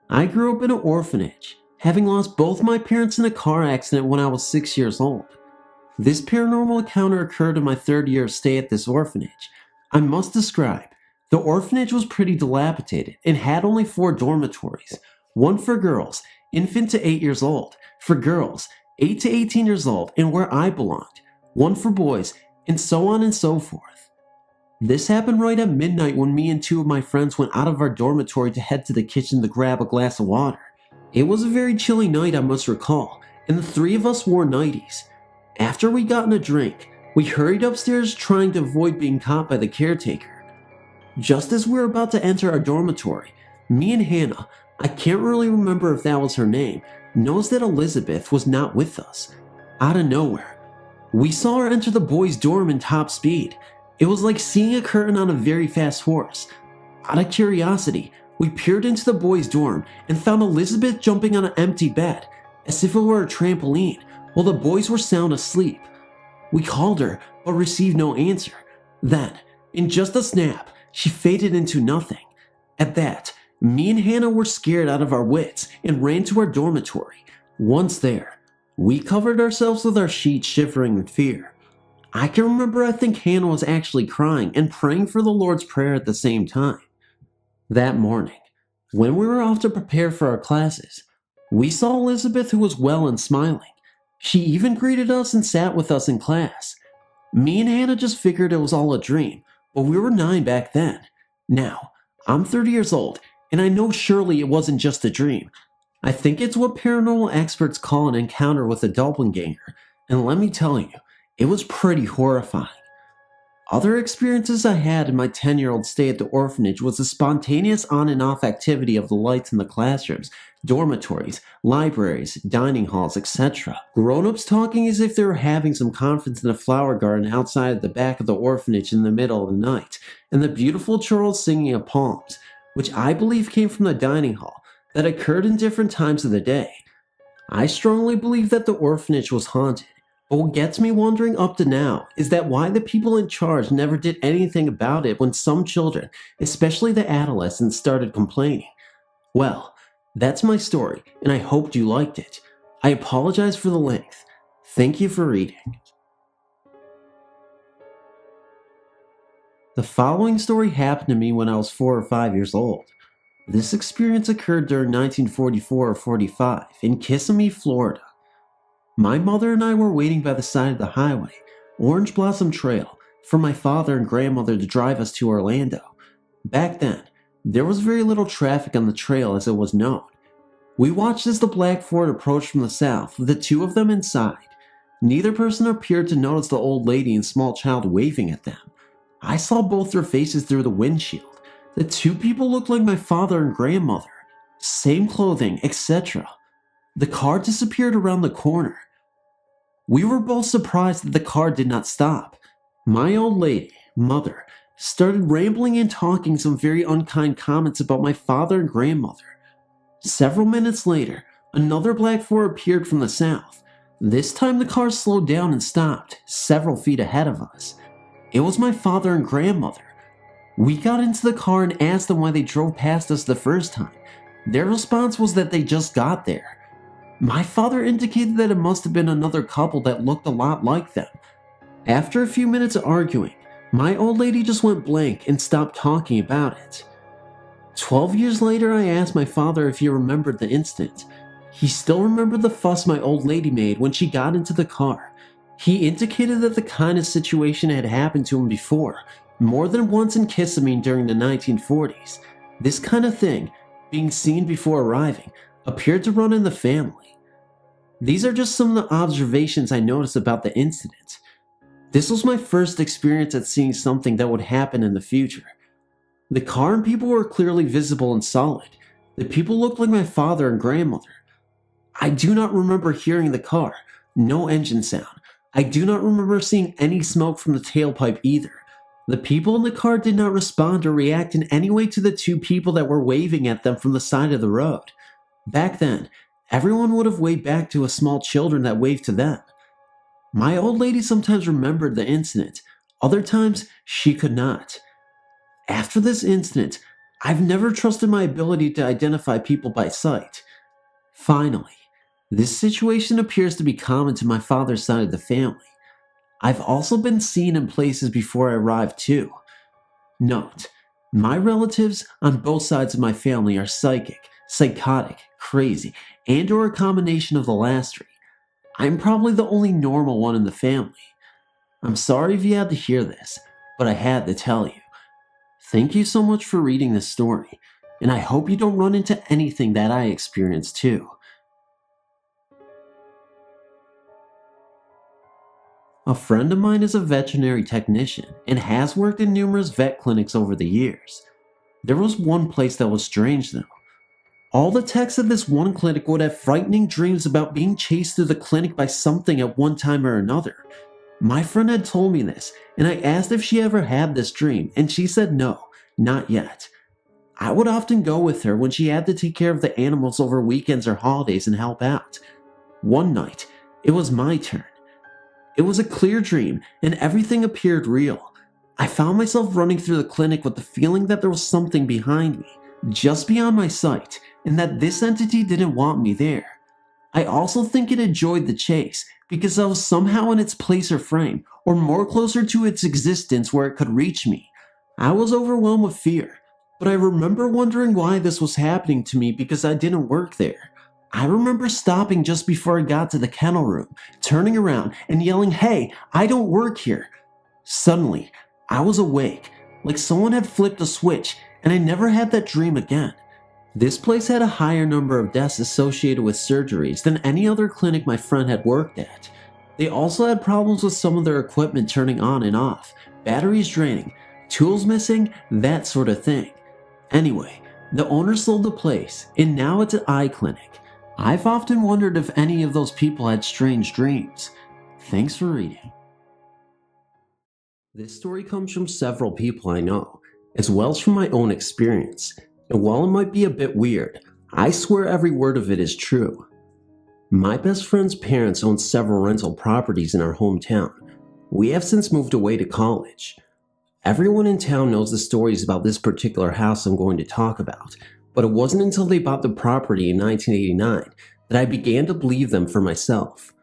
I grew up in an orphanage, having lost both my parents in a car accident when I was 6 years old. This paranormal encounter occurred in my 3rd year of stay at this orphanage. I must describe, the orphanage was pretty dilapidated and had only 4 dormitories, one for girls, infant to 8 years old, for girls, 8 to 18 years old, and where I belonged, one for boys, and so on and so forth. This happened right at midnight when me and 2 of my friends went out of our dormitory to head to the kitchen to grab a glass of water. It was a very chilly night, I must recall, and the 3 of us wore nighties. After we gotten a drink, we hurried upstairs trying to avoid being caught by the caretaker. Just as we were about to enter our dormitory, me and Hannah, I can't really remember if that was her name, noticed that Elizabeth was not with us. Out of nowhere, we saw her enter the boys' dorm in top speed. It was like seeing a curtain on a very fast horse. Out of curiosity, we peered into the boys' dorm and found Elizabeth jumping on an empty bed, as if it were a trampoline, while the boys were sound asleep. We called her, but received no answer. Then, in just a snap, she faded into nothing. At that, me and Hannah were scared out of our wits and ran to our dormitory. Once there, We covered ourselves with our sheets, shivering in fear. I can remember I think Hannah was actually crying and praying for the Lord's Prayer at the same time. That morning, when we were off to prepare for our classes, we saw Elizabeth, who was well and smiling. She even greeted us and sat with us in class. Me and Hannah just figured it was all a dream, but we were 9 back then. Now, I'm 30 years old, and I know surely it wasn't just a dream. I think it's what paranormal experts call an encounter with a doppelganger, and let me tell you, it was pretty horrifying. Other experiences I had in my 10-year-old stay at the orphanage was the spontaneous on and off activity of the lights in the classrooms, dormitories, libraries, dining halls, etc. Grown-ups talking as if they were having some conference in a flower garden outside at the back of the orphanage in the middle of the night, and the beautiful choral singing of poems, which I believe came from the dining hall, that occurred in different times of the day. I strongly believe that the orphanage was haunted. But what gets me wondering up to now is that why the people in charge never did anything about it when some children, especially the adolescents, started complaining. Well, that's my story, and I hoped you liked it. I apologize for the length. Thank you for reading. The following story happened to me when I was 4 or 5 years old. This experience occurred during 1944 or 45 in Kissimmee, Florida. My mother and I were waiting by the side of the highway, Orange Blossom Trail, for my father and grandmother to drive us to Orlando. Back then, there was very little traffic on the trail as it was known. We watched as the black Ford approached from the south, with the two of them inside. Neither person appeared to notice the old lady and small child waving at them. I saw both their faces through the windshield. The two people looked like my father and grandmother. Same clothing, etc. The car disappeared around the corner. We were both surprised that the car did not stop. My old lady, mother, started rambling and talking some very unkind comments about my father and grandmother. Several minutes later, another black Ford appeared from the south. This time the car slowed down and stopped, several feet ahead of us. It was my father and grandmother. We got into the car and asked them why they drove past us the first time. Their response was that they just got there. My father indicated that it must have been another couple that looked a lot like them. After a few minutes of arguing, my old lady just went blank and stopped talking about it. 12 years later, I asked my father if he remembered the incident. He still remembered the fuss my old lady made when she got into the car. He indicated that the kind of situation had happened to him before, more than once in Kissimmee during the 1940s. This kind of thing, being seen before arriving, appeared to run in the family. These are just some of the observations I noticed about the incident. This was my first experience at seeing something that would happen in the future. The car and people were clearly visible and solid. The people looked like my father and grandmother. I do not remember hearing the car, no engine sound. I do not remember seeing any smoke from the tailpipe either. The people in the car did not respond or react in any way to the two people that were waving at them from the side of the road. Back then, everyone would have waved back to us small children that waved to them. My old lady sometimes remembered the incident, other times she could not. After this incident, I've never trusted my ability to identify people by sight. Finally, this situation appears to be common to my father's side of the family. I've also been seen in places before I arrived too. Note, my relatives on both sides of my family are psychic, psychotic, crazy, and or a combination of the last three. I'm probably the only normal one in the family. I'm sorry if you had to hear this, but I had to tell you. Thank you so much for reading this story, and I hope you don't run into anything that I experienced too. A friend of mine is a veterinary technician and has worked in numerous vet clinics over the years. There was one place that was strange though. All the techs at this one clinic would have frightening dreams about being chased through the clinic by something at one time or another. My friend had told me this, and I asked if she ever had this dream, and she said no, not yet. I would often go with her when she had to take care of the animals over weekends or holidays and help out. One night, it was my turn. It was a clear dream, and everything appeared real. I found myself running through the clinic with the feeling that there was something behind me, just beyond my sight, and that this entity didn't want me there. I also think it enjoyed the chase because I was somehow in its place or frame, or more closer to its existence where it could reach me. I was overwhelmed with fear, but I remember wondering why this was happening to me because I didn't work there. I remember stopping just before I got to the kennel room, turning around and yelling, "Hey, I don't work here." Suddenly, I was awake, like someone had flipped a switch, and I never had that dream again. This place had a higher number of deaths associated with surgeries than any other clinic my friend had worked at. They also had problems with some of their equipment turning on and off, batteries draining, tools missing, that sort of thing. Anyway, the owner sold the place, and now it's an eye clinic. I've often wondered if any of those people had strange dreams. Thanks for reading. This story comes from several people I know, as well as from my own experience. And while it might be a bit weird, I swear every word of it is true. My best friend's parents own several rental properties in our hometown. We have since moved away to college. Everyone in town knows the stories about this particular house I'm going to talk about, but it wasn't until they bought the property in 1989 that I began to believe them for myself.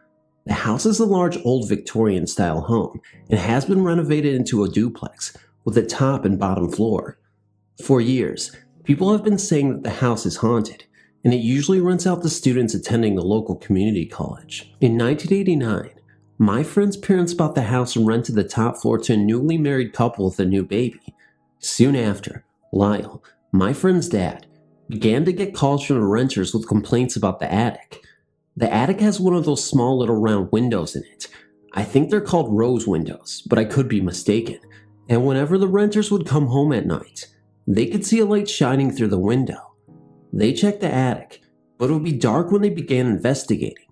The house is a large old Victorian-style home and has been renovated into a duplex with a top and bottom floor. For years, people have been saying that the house is haunted, and it usually rents out to students attending the local community college. In 1989, my friend's parents bought the house and rented the top floor to a newly married couple with a new baby. Soon after, Lyle, my friend's dad, began to get calls from the renters with complaints about the attic. The attic has one of those small little round windows in it. I think they're called rose windows, but I could be mistaken. And whenever the renters would come home at night, they could see a light shining through the window. They checked the attic, but it would be dark when they began investigating.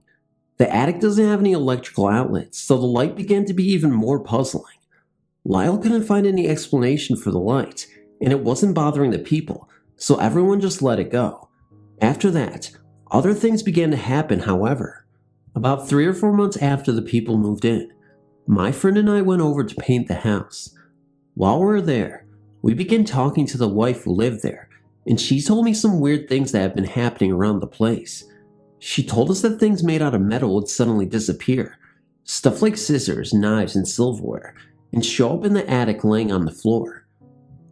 The attic doesn't have any electrical outlets, so the light began to be even more puzzling. Lyle couldn't find any explanation for the light, and it wasn't bothering the people, so everyone just let it go. After that, other things began to happen, however. About 3 or 4 months after the people moved in, my friend and I went over to paint the house. While we were there, we began talking to the wife who lived there, and she told me some weird things that had been happening around the place. She told us that things made out of metal would suddenly disappear, stuff like scissors, knives, and silverware, and show up in the attic laying on the floor.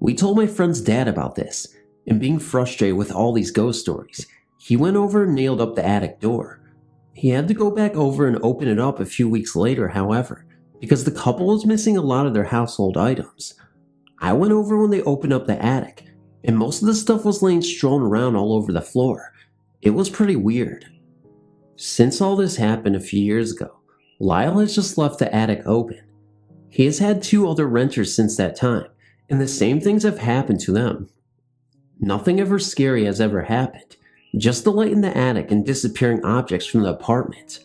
We told my friend's dad about this, and being frustrated with all these ghost stories, he went over and nailed up the attic door. He had to go back over and open it up a few weeks later, however, because the couple was missing a lot of their household items. I went over when they opened up the attic, and most of the stuff was laying strewn around all over the floor. It was pretty weird. Since all this happened a few years ago, Lyle has just left the attic open. He has had 2 other renters since that time, and the same things have happened to them. Nothing ever scary has ever happened, just the light in the attic and disappearing objects from the apartment.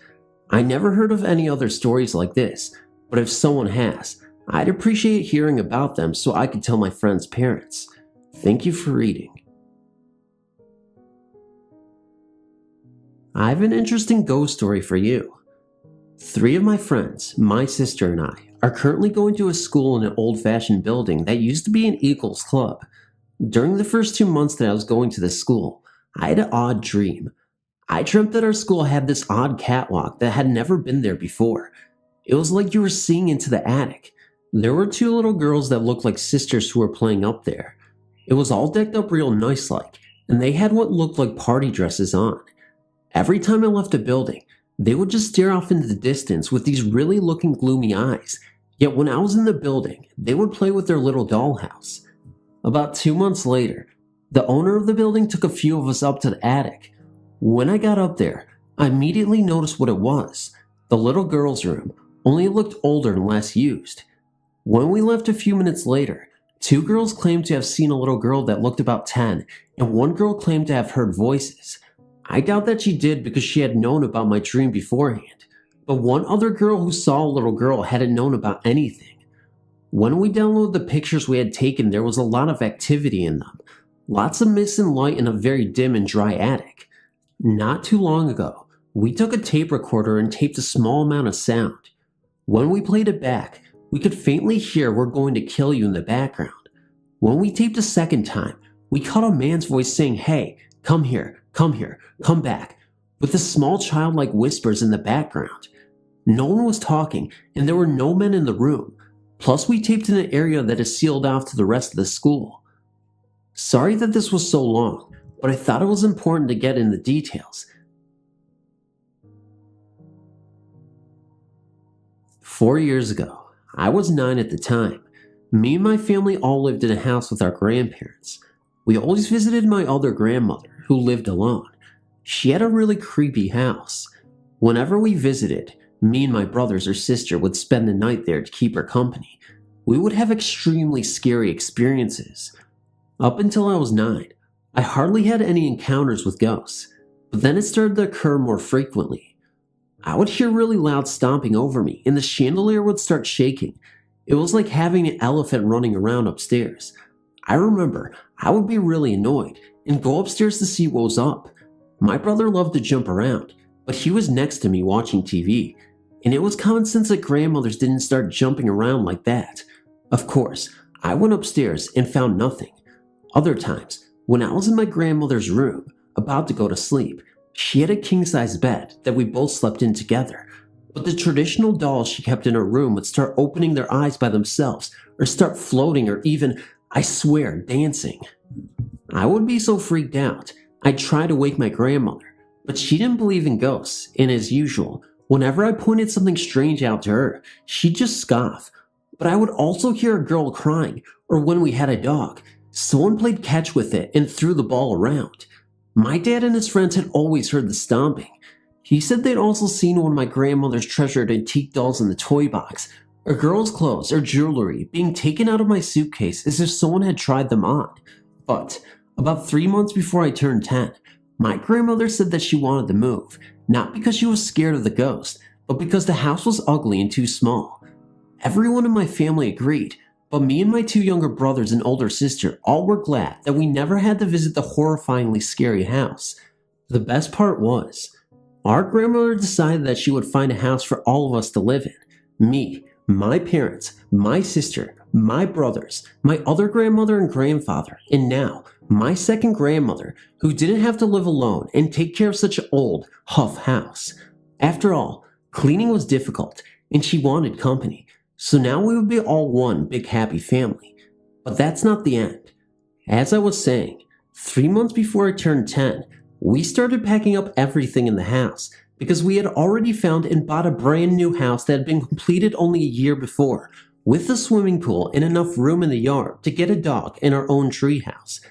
I never heard of any other stories like this, but if someone has, I'd appreciate hearing about them so I could tell my friend's parents. Thank you for reading. I have an interesting ghost story for you. 3 of my friends, my sister and I, are currently going to a school in an old-fashioned building that used to be an Eagles club. During the first 2 months that I was going to this school, I had an odd dream. I dreamt that our school had this odd catwalk that had never been there before. It was like you were seeing into the attic. There were 2 little girls that looked like sisters who were playing up there. It was all decked up real nice-like, and they had what looked like party dresses on. Every time I left a building, they would just stare off into the distance with these really looking gloomy eyes. Yet when I was in the building, they would play with their little dollhouse. About 2 months later, the owner of the building took a few of us up to the attic. When I got up there, I immediately noticed what it was. The little girl's room, only it looked older and less used. When we left a few minutes later, 2 girls claimed to have seen a little girl that looked about 10, and 1 girl claimed to have heard voices. I doubt that she did because she had known about my dream beforehand, but 1 other girl who saw a little girl hadn't known about anything. When we downloaded the pictures we had taken, there was a lot of activity in them. Lots of mist and light in a very dim and dry attic. Not too long ago, we took a tape recorder and taped a small amount of sound. When we played it back, we could faintly hear "We're going to kill you" in the background. When we taped a second time, we caught a man's voice saying, "Hey, come here, come back." with the small childlike whispers in the background. No one was talking, and there were no men in the room. Plus, we taped in an area that is sealed off to the rest of the school. Sorry that this was so long, but I thought it was important to get in the details. 4 years ago, I was 9 at the time. Me and my family all lived in a house with our grandparents. We always visited my other grandmother, who lived alone. She had a really creepy house. Whenever we visited, me and my brothers or sister would spend the night there to keep her company. We would have extremely scary experiences. Up until I was 9, I hardly had any encounters with ghosts, but then it started to occur more frequently. I would hear really loud stomping over me, and the chandelier would start shaking. It was like having an elephant running around upstairs. I remember I would be really annoyed and go upstairs to see what was up. My brother loved to jump around, but he was next to me watching TV, and it was common sense that grandmothers didn't start jumping around like that. Of course, I went upstairs and found nothing. Other times, when I was in my grandmother's room, about to go to sleep, she had a king-size bed that we both slept in together. But the traditional dolls she kept in her room would start opening their eyes by themselves, or start floating, or even, I swear, dancing. I would be so freaked out, I'd try to wake my grandmother, but she didn't believe in ghosts, and as usual, whenever I pointed something strange out to her, she'd just scoff. But I would also hear a girl crying, or when we had a dog, someone played catch with it and threw the ball around. My dad and his friends had always heard the stomping. He said they'd also seen one of my grandmother's treasured antique dolls in the toy box, or girls' clothes or jewelry being taken out of my suitcase as if someone had tried them on. But about 3 months before I turned 10, my grandmother said that she wanted to move, not because she was scared of the ghost, but because the house was ugly and too small. Everyone in my family agreed, but me and my 2 younger brothers and older sister all were glad that we never had to visit the horrifyingly scary house. The best part was, our grandmother decided that she would find a house for all of us to live in. Me, my parents, my sister, my brothers, my other grandmother and grandfather, and now my second grandmother, who didn't have to live alone and take care of such an old, huff house. After all, cleaning was difficult, and she wanted company, so now we would be all one big happy family. But that's not the end. As I was saying, 3 months before I turned 10, we started packing up everything in the house because we had already found and bought a brand new house that had been completed only a year before, with a swimming pool and enough room in the yard to get a dog and our own treehouse.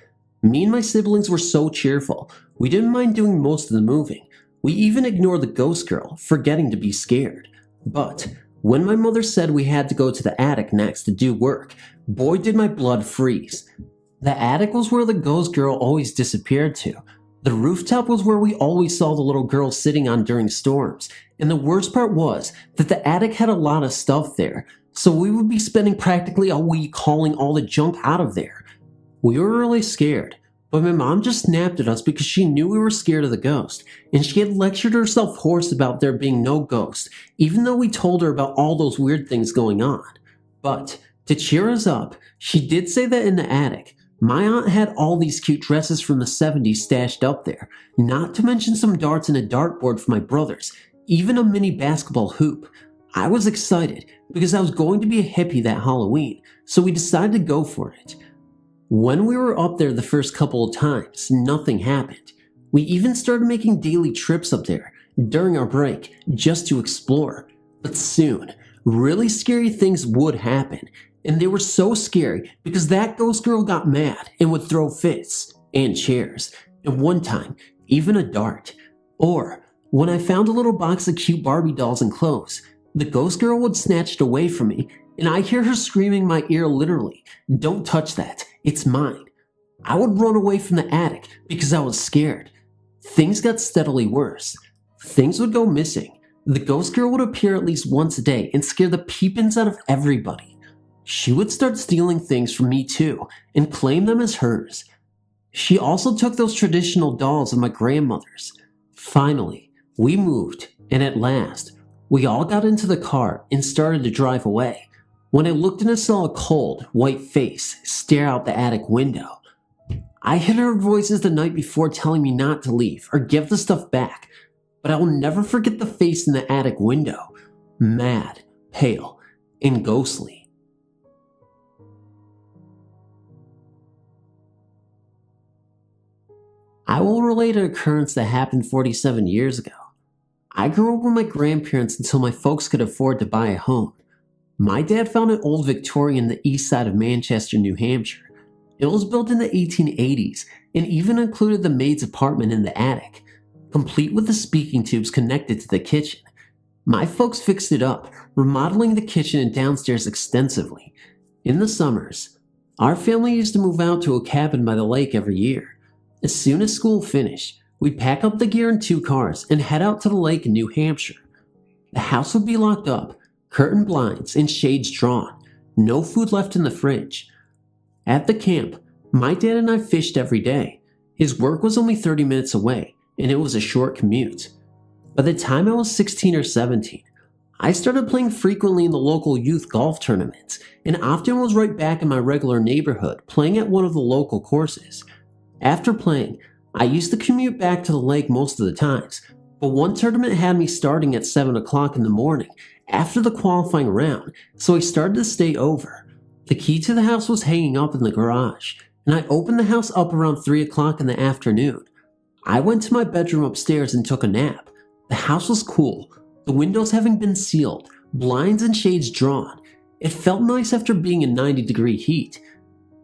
Me and my siblings were so cheerful, we didn't mind doing most of the moving. We even ignored the ghost girl, forgetting to be scared. But when my mother said we had to go to the attic next to do work, boy did my blood freeze. The attic was where the ghost girl always disappeared to. The rooftop was where we always saw the little girl sitting on during storms, and the worst part was that the attic had a lot of stuff there, so we would be spending practically a week hauling all the junk out of there. We were really scared, but my mom just snapped at us because she knew we were scared of the ghost, and she had lectured herself hoarse about there being no ghost, even though we told her about all those weird things going on. But to cheer us up, she did say that in the attic, my aunt had all these cute dresses from the 70s stashed up there, not to mention some darts and a dartboard for my brothers, even a mini basketball hoop. I was excited because I was going to be a hippie that Halloween, so we decided to go for it. When we were up there the first couple of times, nothing happened. We even started making daily trips up there during our break just to explore. But soon, really scary things would happen. And they were so scary because that ghost girl got mad and would throw fits and chairs, and one time, even a dart. Or, when I found a little box of cute Barbie dolls and clothes, the ghost girl would snatch it away from me, and I hear her screaming in my ear literally, "Don't touch that, it's mine." I would run away from the attic because I was scared. Things got steadily worse. Things would go missing. The ghost girl would appear at least once a day and scare the peepins out of everybody. She would start stealing things from me too, and claim them as hers. She also took those traditional dolls of my grandmother's. Finally, we moved, and at last, we all got into the car and started to drive away. When I looked and I saw a cold, white face stare out the attic window. I had heard voices the night before telling me not to leave or give the stuff back, but I will never forget the face in the attic window. Mad, pale, and ghostly. I will relate an occurrence that happened 47 years ago. I grew up with my grandparents until my folks could afford to buy a home. My dad found an old Victorian on the east side of Manchester, New Hampshire. It was built in the 1880s and even included the maid's apartment in the attic, complete with the speaking tubes connected to the kitchen. My folks fixed it up, remodeling the kitchen and downstairs extensively. In the summers, our family used to move out to a cabin by the lake every year. As soon as school finished, we'd pack up the gear in 2 cars and head out to the lake in New Hampshire. The house would be locked up, curtain blinds and shades drawn, no food left in the fridge. At the camp, my dad and I fished every day. His work was only 30 minutes away, and it was a short commute. By the time I was 16 or 17, I started playing frequently in the local youth golf tournaments, and often was right back in my regular neighborhood playing at one of the local courses. After playing, I used to commute back to the lake most of the times, but one tournament had me starting at 7 o'clock in the morning after the qualifying round, so I started to stay over. The key to the house was hanging up in the garage, and I opened the house up around 3 o'clock in the afternoon. I went to my bedroom upstairs and took a nap. The house was cool, the windows having been sealed, blinds and shades drawn. It felt nice after being in 90-degree heat.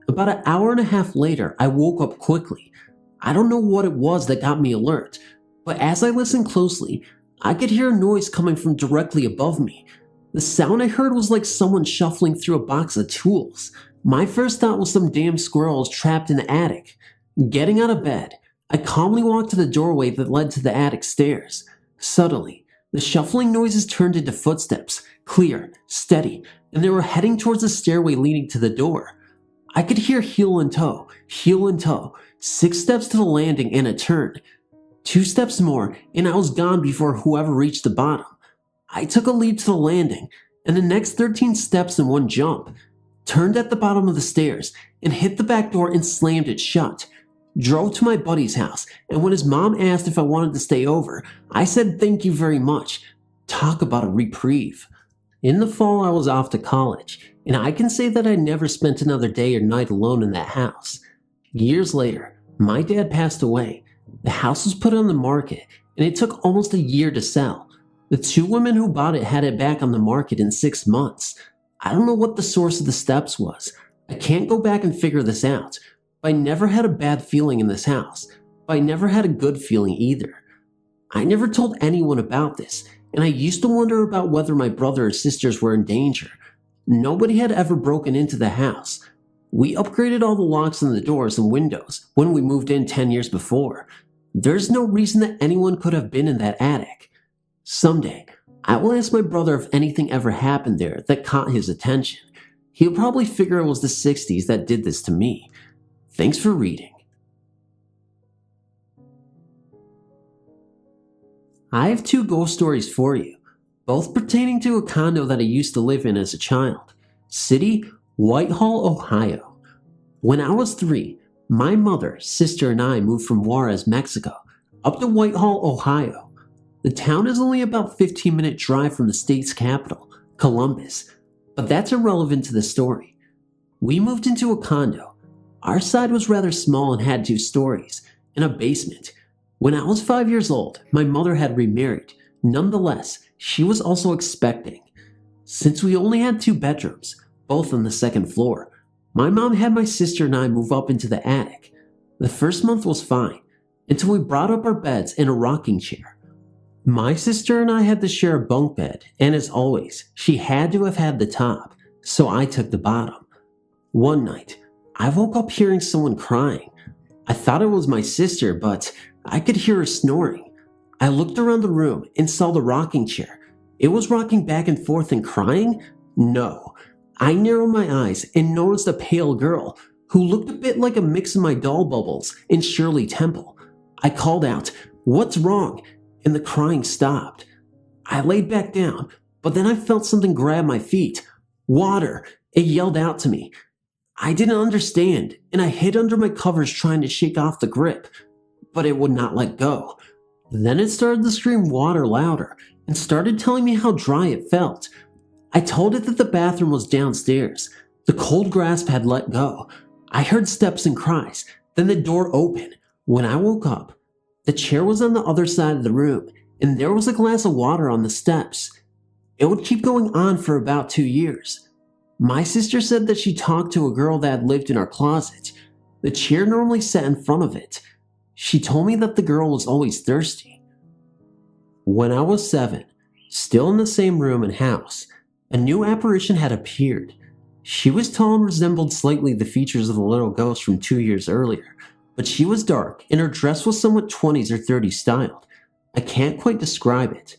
About an hour and a half later, I woke up quickly. I don't know what it was that got me alert, but as I listened closely, I could hear a noise coming from directly above me. The sound I heard was like someone shuffling through a box of tools. My first thought was some damn squirrels trapped in the attic. Getting out of bed, I calmly walked to the doorway that led to the attic stairs. Suddenly, the shuffling noises turned into footsteps, clear, steady, and they were heading towards the stairway leading to the door. I could hear heel and toe, 6 steps to the landing and a turn. 2 steps more, and I was gone before whoever reached the bottom. I took a leap to the landing, and the next 13 steps in one jump, turned at the bottom of the stairs, and hit the back door and slammed it shut. Drove to my buddy's house, and when his mom asked if I wanted to stay over, I said thank you very much. Talk about a reprieve. In the fall, I was off to college, and I can say that I never spent another day or night alone in that house. Years later, my dad passed away. The house was put on the market, and it took almost a year to sell. The 2 women who bought it had it back on the market in 6 months. I don't know what the source of the steps was. I can't go back and figure this out. But I never had a bad feeling in this house. But I never had a good feeling either. I never told anyone about this, and I used to wonder about whether my brother or sisters were in danger. Nobody had ever broken into the house. We upgraded all the locks on the doors and windows when we moved in 10 years before. There's no reason that anyone could have been in that attic. Someday, I will ask my brother if anything ever happened there that caught his attention. He'll probably figure it was the 60s that did this to me. Thanks for reading. I have 2 ghost stories for you, both pertaining to a condo that I used to live in as a child. City, Whitehall, Ohio. When I was 3, my mother, sister, and I moved from Juarez, Mexico, up to Whitehall, Ohio. The town is only about a 15-minute drive from the state's capital, Columbus, but that's irrelevant to the story. We moved into a condo. Our side was rather small and had 2 stories, and a basement. When I was 5 years old, my mother had remarried. Nonetheless, she was also expecting. Since we only had 2 bedrooms, both on the 2nd floor, my mom had my sister and I move up into the attic. The first month was fine, until we brought up our beds and a rocking chair. My sister and I had to share a bunk bed, and as always, she had to have had the top, so I took the bottom. One night, I woke up hearing someone crying. I thought it was my sister, but I could hear her snoring. I looked around the room and saw the rocking chair. It was rocking back and forth and crying? No. I narrowed my eyes and noticed a pale girl who looked a bit like a mix of my doll Bubbles and Shirley Temple. I called out, "What's wrong?" and the crying stopped. I laid back down, but then I felt something grab my feet. "Water!" It yelled out to me. I didn't understand, and I hid under my covers trying to shake off the grip, but it would not let go. Then it started to scream water louder and started telling me how dry it felt. I told it that the bathroom was downstairs. The cold grasp had let go. I heard steps and cries, then the door opened. When I woke up, the chair was on the other side of the room, and there was a glass of water on the steps. It would keep going on for about 2 years. My sister said that she talked to a girl that had lived in our closet. The chair normally sat in front of it. She told me that the girl was always thirsty. When I was 7, still in the same room and house, a new apparition had appeared. She was tall and resembled slightly the features of the little ghost from 2 years earlier, but she was dark and her dress was somewhat 20s or 30s styled. I can't quite describe it,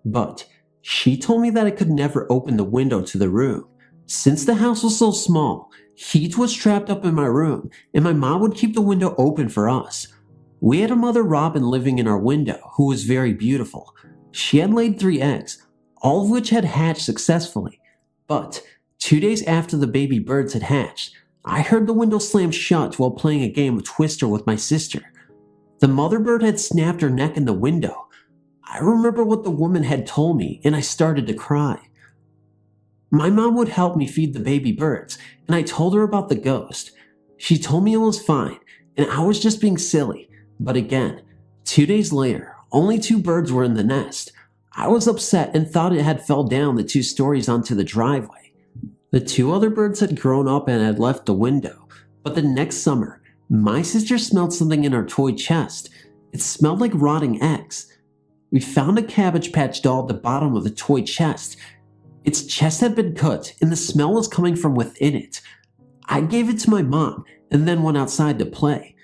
but she told me that I could never open the window to the room. Since the house was so small, heat was trapped up in my room, and my mom would keep the window open for us. We had a mother robin living in our window who was very beautiful. She had laid 3 eggs, all of which had hatched successfully, but 2 days after the baby birds had hatched, I heard the window slam shut while playing a game of Twister with my sister. The mother bird had snapped her neck in the window. I remember what the woman had told me, and I started to cry. My mom would help me feed the baby birds, and I told her about the ghost. She told me it was fine, and I was just being silly. But again, 2 days later, only 2 birds were in the nest. I was upset and thought it had fell down the 2 stories onto the driveway. The 2 other birds had grown up and had left the window, but the next summer, my sister smelled something in our toy chest. It smelled like rotting eggs. We found a Cabbage Patch doll at the bottom of the toy chest. Its chest had been cut, and the smell was coming from within it. I gave it to my mom, and then went outside to play.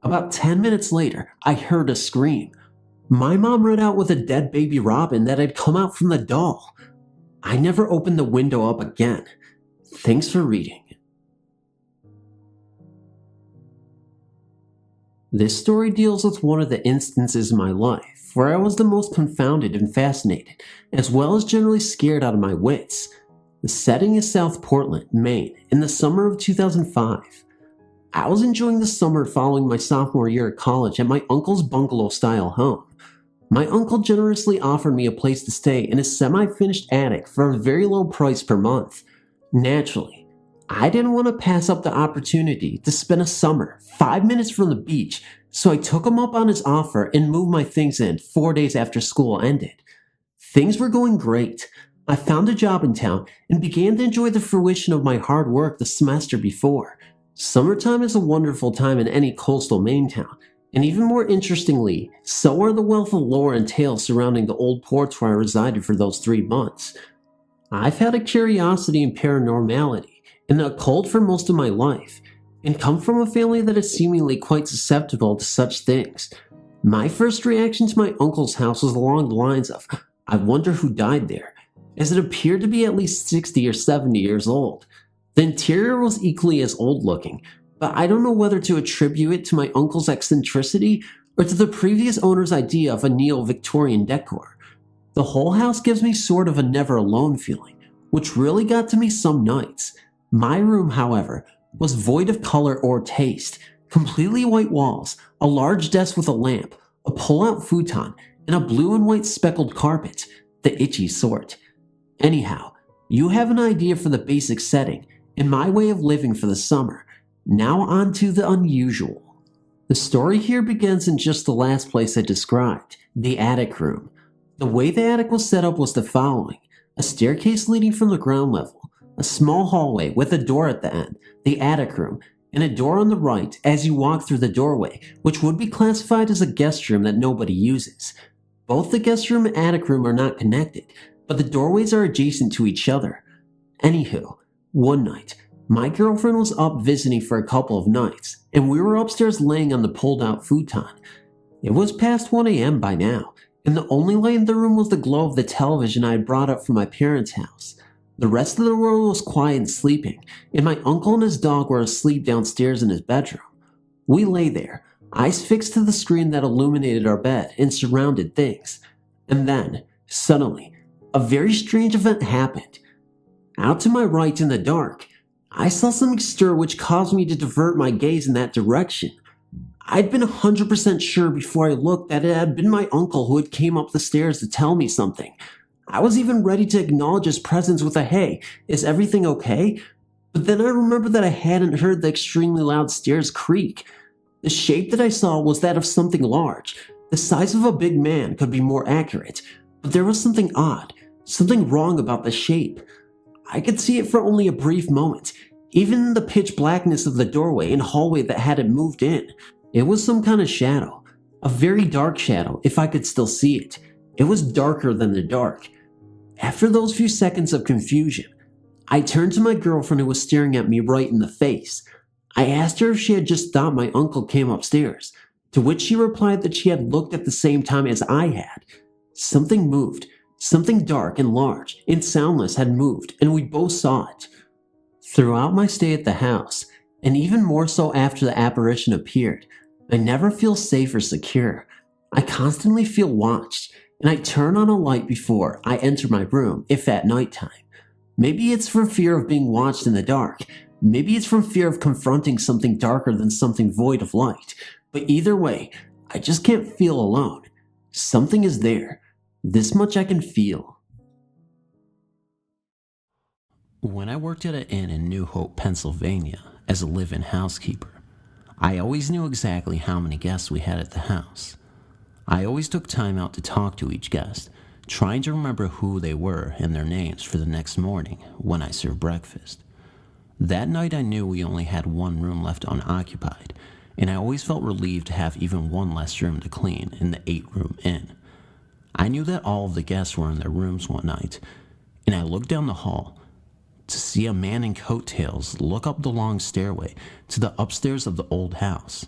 About 10 minutes later, I heard a scream. My mom ran out with a dead baby robin that had come out from the doll. I never opened the window up again. Thanks for reading. This story deals with one of the instances in my life where I was the most confounded and fascinated, as well as generally scared out of my wits. The setting is South Portland, Maine, in the summer of 2005. I was enjoying the summer following my sophomore year at college at my uncle's bungalow-style home. My uncle generously offered me a place to stay in his semi-finished attic for a very low price per month. Naturally, I didn't want to pass up the opportunity to spend a summer 5 minutes from the beach, so I took him up on his offer and moved my things in 4 days after school ended. Things were going great. I found a job in town and began to enjoy the fruition of my hard work the semester before. Summertime is a wonderful time in any coastal Maine town, and even more interestingly, so are the wealth of lore and tales surrounding the old ports where I resided for those 3 months. I've had a curiosity in paranormality and the occult for most of my life, and come from a family that is seemingly quite susceptible to such things. My first reaction to my uncle's house was along the lines of, I wonder who died there, as it appeared to be at least 60 or 70 years old. The interior was equally as old looking, but I don't know whether to attribute it to my uncle's eccentricity or to the previous owner's idea of a neo-Victorian decor. The whole house gives me sort of a never alone feeling, which really got to me some nights. My room, however, was void of color or taste, completely white walls, a large desk with a lamp, a pull-out futon, and a blue and white speckled carpet, the itchy sort. Anyhow, you have an idea for the basic setting and my way of living for the summer. Now on to the unusual. The story here begins in just the last place I described, the attic room. The way the attic was set up was the following: a staircase leading from the ground level, a small hallway with a door at the end, the attic room, and a door on the right as you walk through the doorway, which would be classified as a guest room that nobody uses. Both the guest room and attic room are not connected, but the doorways are adjacent to each other. Anywho, one night, my girlfriend was up visiting for a couple of nights, and we were upstairs laying on the pulled-out futon. It was past 1 a.m. by now, and the only light in the room was the glow of the television I had brought up from my parents' house. The rest of the world was quiet and sleeping, and my uncle and his dog were asleep downstairs in his bedroom. We lay there, eyes fixed to the screen that illuminated our bed and surrounded things. And then, suddenly, a very strange event happened. Out to my right in the dark, I saw something stir which caused me to divert my gaze in that direction. I'd been 100% sure before I looked that it had been my uncle who had came up the stairs to tell me something. I was even ready to acknowledge his presence with a "Hey, is everything okay?" But then I remembered that I hadn't heard the extremely loud stairs creak. The shape that I saw was that of something large. The size of a big man could be more accurate, but there was something odd, something wrong about the shape. I could see it for only a brief moment, even in the pitch blackness of the doorway and hallway that hadn't moved in. It was some kind of shadow, a very dark shadow if I could still see it. It was darker than the dark. After those few seconds of confusion, I turned to my girlfriend who was staring at me right in the face. I asked her if she had just thought my uncle came upstairs, to which she replied that she had looked at the same time as I had. Something moved, something dark and large and soundless had moved, and we both saw it. Throughout my stay at the house, and even more so after the apparition appeared, I never feel safe or secure. I constantly feel watched, and I turn on a light before I enter my room, if at nighttime. Maybe it's from fear of being watched in the dark. Maybe it's from fear of confronting something darker than something void of light. But either way, I just can't feel alone. Something is there. This much I can feel. When I worked at an inn in New Hope, Pennsylvania, as a live-in housekeeper, I always knew exactly how many guests we had at the house. I always took time out to talk to each guest, trying to remember who they were and their names for the next morning when I served breakfast. That night I knew we only had one room left unoccupied, and I always felt relieved to have even one less room to clean in the 8-room inn. I knew that all of the guests were in their rooms one night, and I looked down the hall to see a man in coattails look up the long stairway to the upstairs of the old house.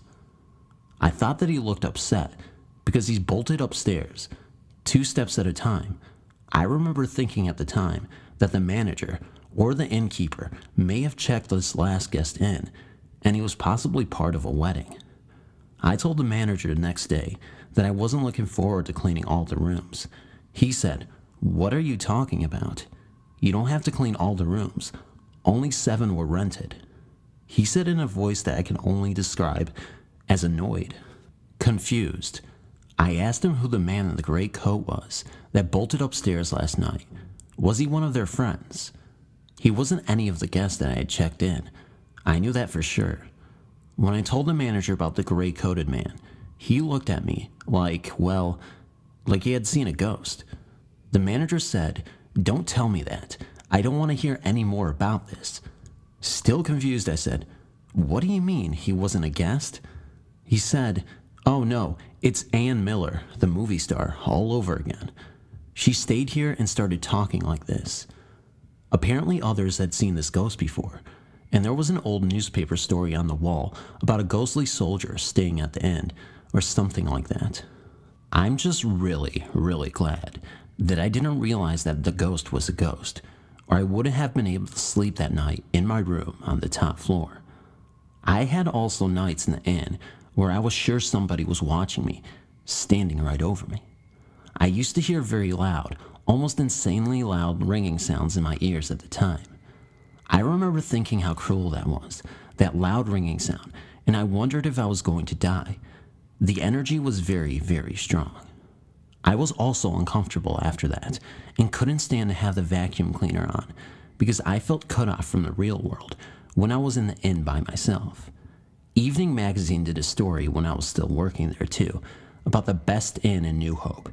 I thought that he looked upset because he's bolted upstairs, 2 steps at a time. I remember thinking at the time that the manager or the innkeeper may have checked this last guest in, and he was possibly part of a wedding. I told the manager the next day that I wasn't looking forward to cleaning all the rooms. He said, "What are you talking about? You don't have to clean all the rooms. Only 7 were rented." He said in a voice that I can only describe as annoyed. Confused, I asked him who the man in the gray coat was that bolted upstairs last night. Was he one of their friends? He wasn't any of the guests that I had checked in. I knew that for sure. When I told the manager about the gray-coated man, he looked at me like he had seen a ghost. The manager said, "Don't tell me that. I don't want to hear any more about this." Still confused, I said, "What do you mean he wasn't a guest?" He said, "Oh no, it's Ann Miller, the movie star, all over again. She stayed here and started talking like this." Apparently others had seen this ghost before, and there was an old newspaper story on the wall about a ghostly soldier staying at the inn, or something like that. I'm just really, really glad that I didn't realize that the ghost was a ghost, or I wouldn't have been able to sleep that night in my room on the top floor. I had also nights in the inn where I was sure somebody was watching me, standing right over me. I used to hear very loud, almost insanely loud ringing sounds in my ears at the time. I remember thinking how cruel that was, that loud ringing sound, and I wondered if I was going to die. The energy was very, very strong. I was also uncomfortable after that, and couldn't stand to have the vacuum cleaner on, because I felt cut off from the real world when I was in the inn by myself. Evening Magazine did a story when I was still working there too, about the best inn in New Hope.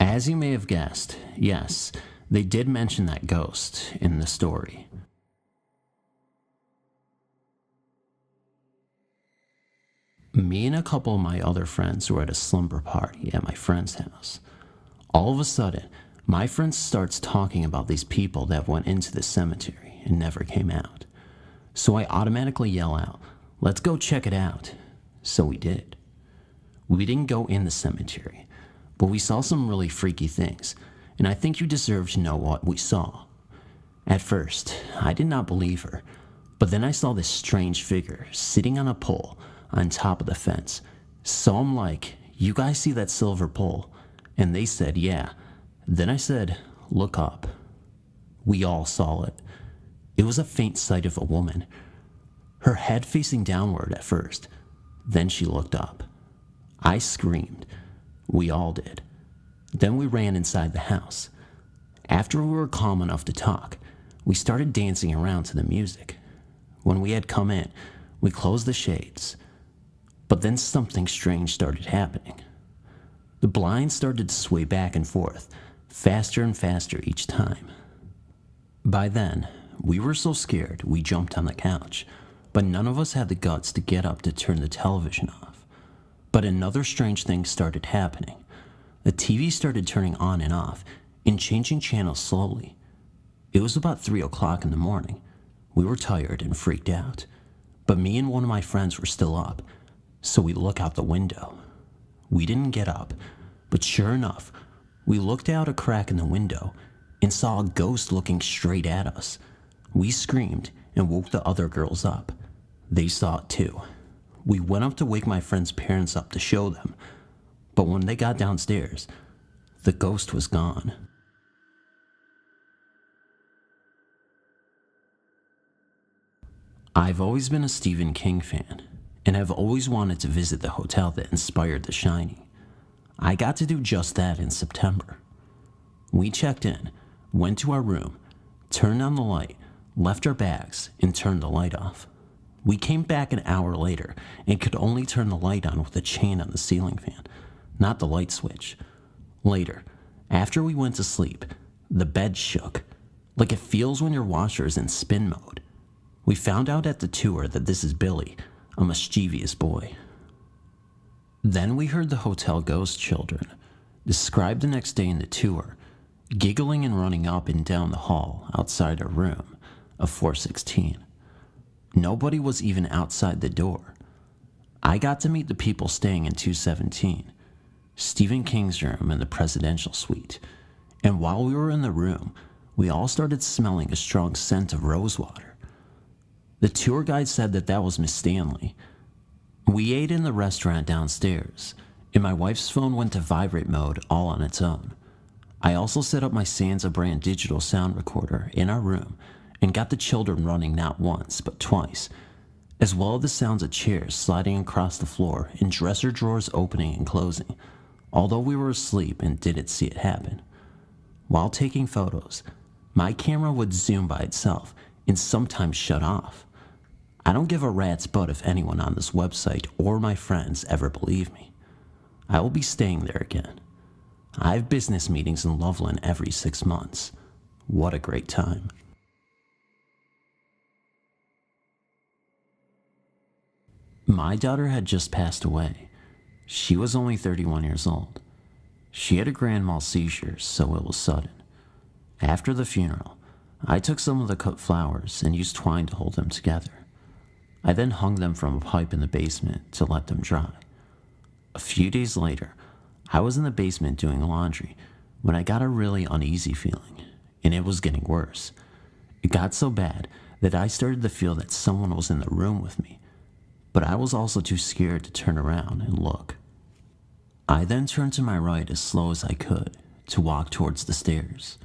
As you may have guessed, yes, they did mention that ghost in the story. Me and a couple of my other friends were at a slumber party at my friend's house. All of a sudden, my friend starts talking about these people that went into the cemetery and never came out. So I automatically yell out, "Let's go check it out." So we did. We didn't go in the cemetery, but we saw some really freaky things, and I think you deserve to know what we saw. At first, I did not believe her, but then I saw this strange figure sitting on a pole on top of the fence. So I'm like, "You guys see that silver pole?" And they said, "Yeah." Then I said, "Look up." We all saw it. It was a faint sight of a woman, her head facing downward at first, Then she looked up. I screamed. We all did. Then we ran inside the house. After we were calm enough to talk, we started dancing around to the music. When we had come in, we closed the shades. But then something strange started happening. The blinds started to sway back and forth, faster and faster each time. By then, we were so scared we jumped on the couch, but none of us had the guts to get up to turn the television off. But another strange thing started happening. The TV started turning on and off and changing channels slowly. It was about 3 o'clock in the morning. We were tired and freaked out, but me and one of my friends were still up, so we look out the window. We didn't get up, but sure enough, we looked out a crack in the window and saw a ghost looking straight at us. We screamed and woke the other girls up. They saw it too. We went up to wake my friend's parents up to show them, but when they got downstairs, the ghost was gone. I've always been a Stephen King fan, and have always wanted to visit the hotel that inspired The Shining. I got to do just that in September. We checked in, went to our room, turned on the light, left our bags, and turned the light off. We came back an hour later and could only turn the light on with a chain on the ceiling fan, not the light switch. Later, after we went to sleep, the bed shook, like it feels when your washer is in spin mode. We found out at the tour that this is Billy, a mischievous boy. Then we heard the hotel ghost children, described the next day in the tour, giggling and running up and down the hall outside our room of 416. Nobody was even outside the door. I got to meet the people staying in 217, Stephen King's room in the presidential suite, and while we were in the room, we all started smelling a strong scent of rosewater. The tour guide said that was Miss Stanley. We ate in the restaurant downstairs, and my wife's phone went to vibrate mode all on its own. I also set up my Sansa brand digital sound recorder in our room and got the children running not once but twice, as well as the sounds of chairs sliding across the floor and dresser drawers opening and closing, although we were asleep and didn't see it happen. While taking photos, my camera would zoom by itself and sometimes shut off. I don't give a rat's butt if anyone on this website or my friends ever believe me. I will be staying there again. I have business meetings in Loveland every 6 months. What a great time. My daughter had just passed away. She was only 31 years old. She had a grand mal seizure, so it was sudden. After the funeral, I took some of the cut flowers and used twine to hold them together. I then hung them from a pipe in the basement to let them dry. A few days later, I was in the basement doing laundry when I got a really uneasy feeling, and it was getting worse. It got so bad that I started to feel that someone was in the room with me, but I was also too scared to turn around and look. I then turned to my right as slow as I could to walk towards the stairs.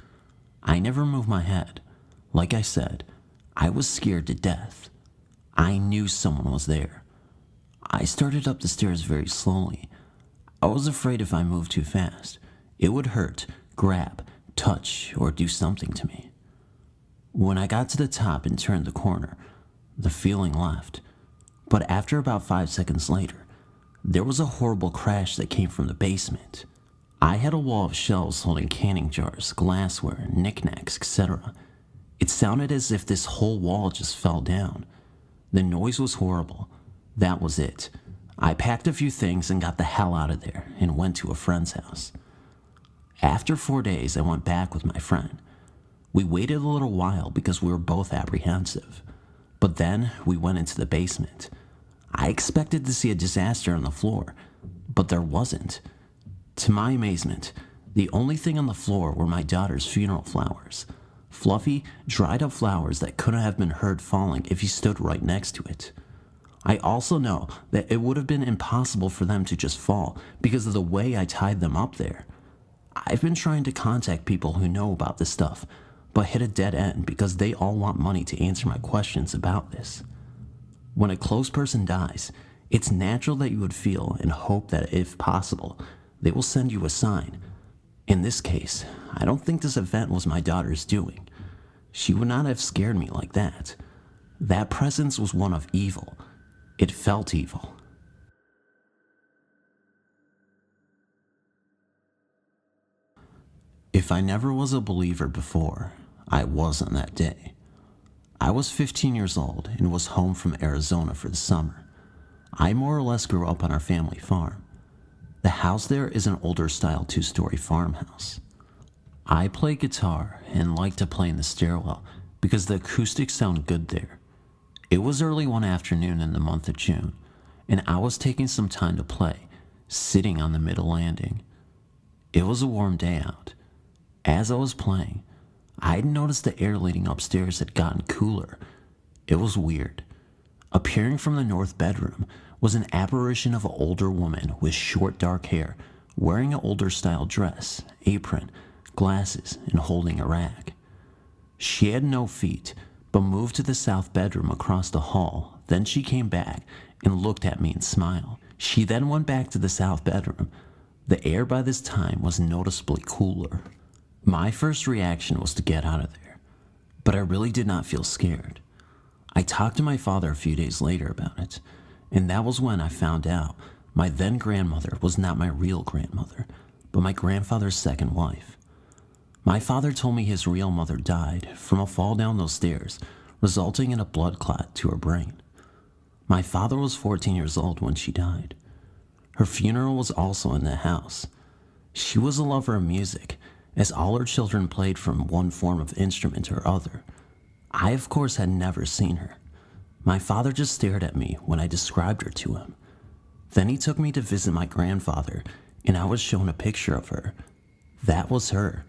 I never moved my head. Like I said, I was scared to death. I knew someone was there. I started up the stairs very slowly. I was afraid if I moved too fast, it would hurt, grab, touch, or do something to me. When I got to the top and turned the corner, the feeling left. But after about 5 seconds later, there was a horrible crash that came from the basement. I had a wall of shelves holding canning jars, glassware, knickknacks, etc. It sounded as if this whole wall just fell down. The noise was horrible. That was it. I packed a few things and got the hell out of there and went to a friend's house. After 4 days, I went back with my friend. We waited a little while because we were both apprehensive. But then we went into the basement. I expected to see a disaster on the floor, but there wasn't. To my amazement, the only thing on the floor were my daughter's funeral flowers. Fluffy, dried up flowers that couldn't have been heard falling if you stood right next to it. I also know that it would have been impossible for them to just fall because of the way I tied them up there. I've been trying to contact people who know about this stuff, but hit a dead end because they all want money to answer my questions about this. When a close person dies, It's natural that you would feel and hope that if possible, they will send you a sign. In this case, I don't think this event was my daughter's doing. She would not have scared me like that. That presence was one of evil. It felt evil. If I never was a believer before, I was on that day. I was 15 years old and was home from Arizona for the summer. I more or less grew up on our family farm. The house there is an older style 2-story farmhouse. I play guitar and like to play in the stairwell because the acoustics sound good there. It was early one afternoon in the month of June, and I was taking some time to play, sitting on the middle landing. It was a warm day out. As I was playing, I'd noticed the air leading upstairs had gotten cooler. It was weird. Appearing from the north bedroom was an apparition of an older woman with short dark hair, wearing an older style dress, apron, glasses, and holding a rag. She had no feet, but moved to the south bedroom across the hall. Then she came back and looked at me and smiled. She then went back to the south bedroom. The air by this time was noticeably cooler. My first reaction was to get out of there, but I really did not feel scared. I talked to my father a few days later about it, and that was when I found out my then grandmother was not my real grandmother, but my grandfather's second wife. My father told me his real mother died from a fall down those stairs, resulting in a blood clot to her brain. My father was 14 years old when she died. Her funeral was also in the house. She was a lover of music, as all her children played from one form of instrument or other. I, of course, had never seen her. My father just stared at me when I described her to him. Then he took me to visit my grandfather, and I was shown a picture of her. That was her.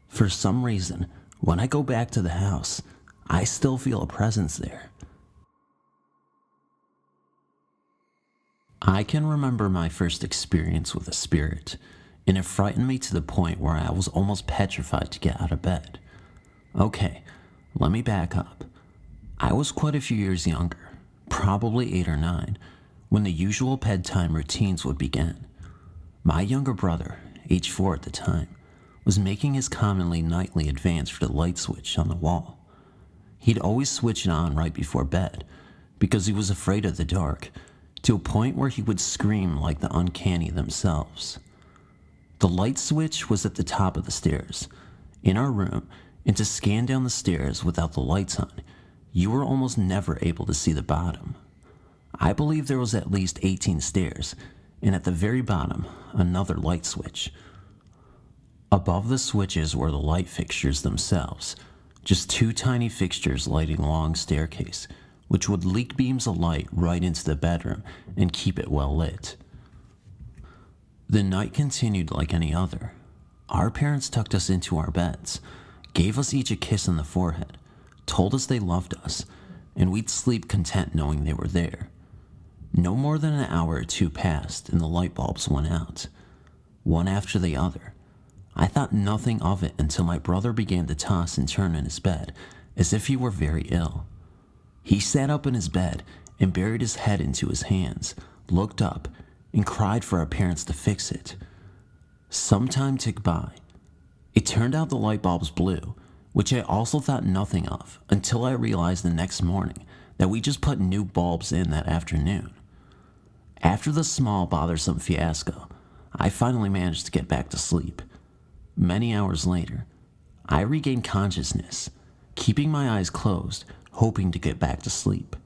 For some reason, when I go back to the house, I still feel a presence there. I can remember my first experience with a spirit, and it frightened me to the point where I was almost petrified to get out of bed. Okay, let me back up. I was quite a few years younger, probably 8 or 9, when the usual bedtime routines would begin. My younger brother, age 4 at the time, was making his commonly nightly advance for the light switch on the wall. He'd always switch it on right before bed, because he was afraid of the dark, to a point where he would scream like the uncanny themselves. The light switch was at the top of the stairs, in our room, and to scan down the stairs without the lights on, you were almost never able to see the bottom. I believe there was at least 18 stairs, and at the very bottom, another light switch. Above the switches were the light fixtures themselves, just 2 tiny fixtures lighting a long staircase, which would leak beams of light right into the bedroom and keep it well lit. The night continued like any other. Our parents tucked us into our beds, gave us each a kiss on the forehead, told us they loved us, and we'd sleep content knowing they were there. No more than an hour or 2 passed and the light bulbs went out, one after the other. I thought nothing of it until my brother began to toss and turn in his bed as if he were very ill. He sat up in his bed and buried his head into his hands, looked up, and cried for our parents to fix it. Some time ticked by. It turned out the light bulbs blew, which I also thought nothing of until I realized the next morning that we just put new bulbs in that afternoon. After the small, bothersome fiasco, I finally managed to get back to sleep. Many hours later, I regained consciousness, keeping my eyes closed, hoping to get back to sleep.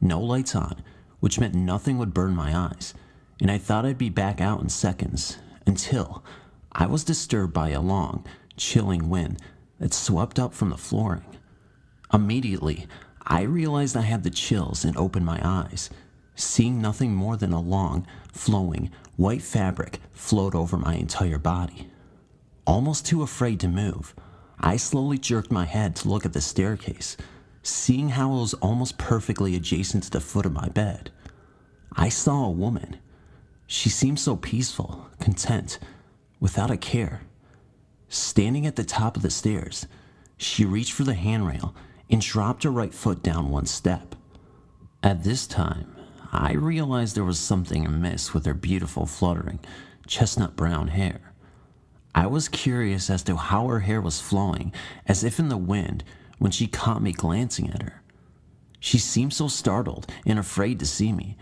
No lights on, which meant nothing would burn my eyes, and I thought I'd be back out in seconds, until I was disturbed by a long, chilling wind that swept up from the flooring. Immediately, I realized I had the chills and opened my eyes, seeing nothing more than a long, flowing, white fabric float over my entire body. Almost too afraid to move, I slowly jerked my head to look at the staircase, seeing how it was almost perfectly adjacent to the foot of my bed. I saw a woman. She seemed so peaceful, content, without a care. Standing at the top of the stairs, she reached for the handrail and dropped her right foot down 1 step. At this time, I realized there was something amiss with her beautiful, fluttering, chestnut brown hair. I was curious as to how her hair was flowing, as if in the wind, when she caught me glancing at her. She seemed so startled and afraid to see me,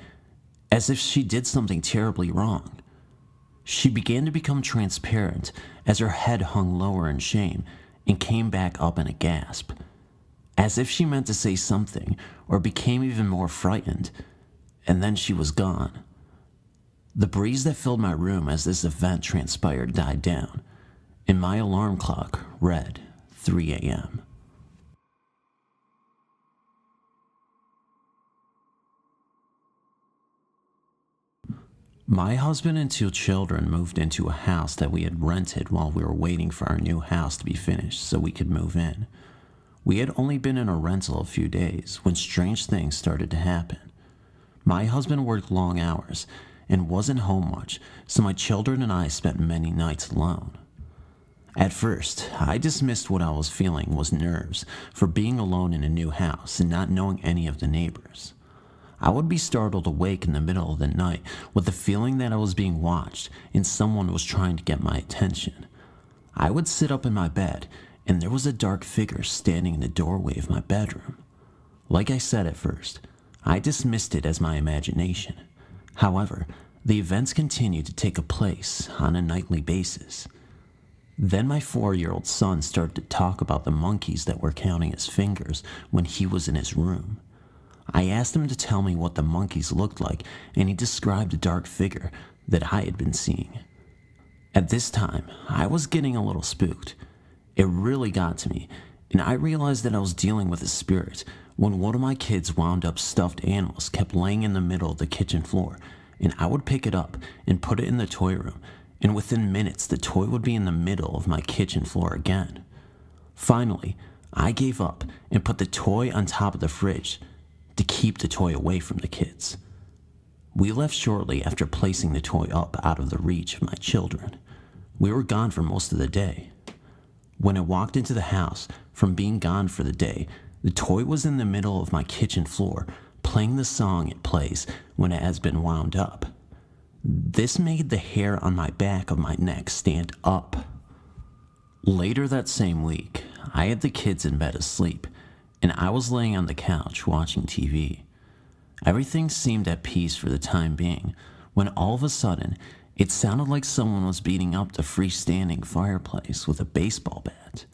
as if she did something terribly wrong. She began to become transparent as her head hung lower in shame and came back up in a gasp, as if she meant to say something or became even more frightened, and then she was gone. The breeze that filled my room as this event transpired died down, and my alarm clock read 3 a.m. My husband and 2 children moved into a house that we had rented while we were waiting for our new house to be finished so we could move in. We had only been in a rental a few days when strange things started to happen. My husband worked long hours and wasn't home much, so my children and I spent many nights alone. At first, I dismissed what I was feeling was nerves for being alone in a new house and not knowing any of the neighbors. I would be startled awake in the middle of the night with the feeling that I was being watched and someone was trying to get my attention. I would sit up in my bed and there was a dark figure standing in the doorway of my bedroom. Like I said at first, I dismissed it as my imagination. However, the events continued to take place on a nightly basis. Then my 4-year-old son started to talk about the monkeys that were counting his fingers when he was in his room. I asked him to tell me what the monkeys looked like, and he described a dark figure that I had been seeing. At this time, I was getting a little spooked. It really got to me, and I realized that I was dealing with a spirit when one of my kids' wound up stuffed animals kept laying in the middle of the kitchen floor, and I would pick it up and put it in the toy room, and within minutes the toy would be in the middle of my kitchen floor again. Finally, I gave up and put the toy on top of the fridge to keep the toy away from the kids. We left shortly after placing the toy up out of the reach of my children. We were gone for most of the day. When I walked into the house from being gone for the day, the toy was in the middle of my kitchen floor, playing the song it plays when it has been wound up. This made the hair on my back of my neck stand up. Later that same week, I had the kids in bed asleep, and I was laying on the couch watching TV. Everything seemed at peace for the time being, when all of a sudden, it sounded like someone was beating up the freestanding fireplace with a baseball bat.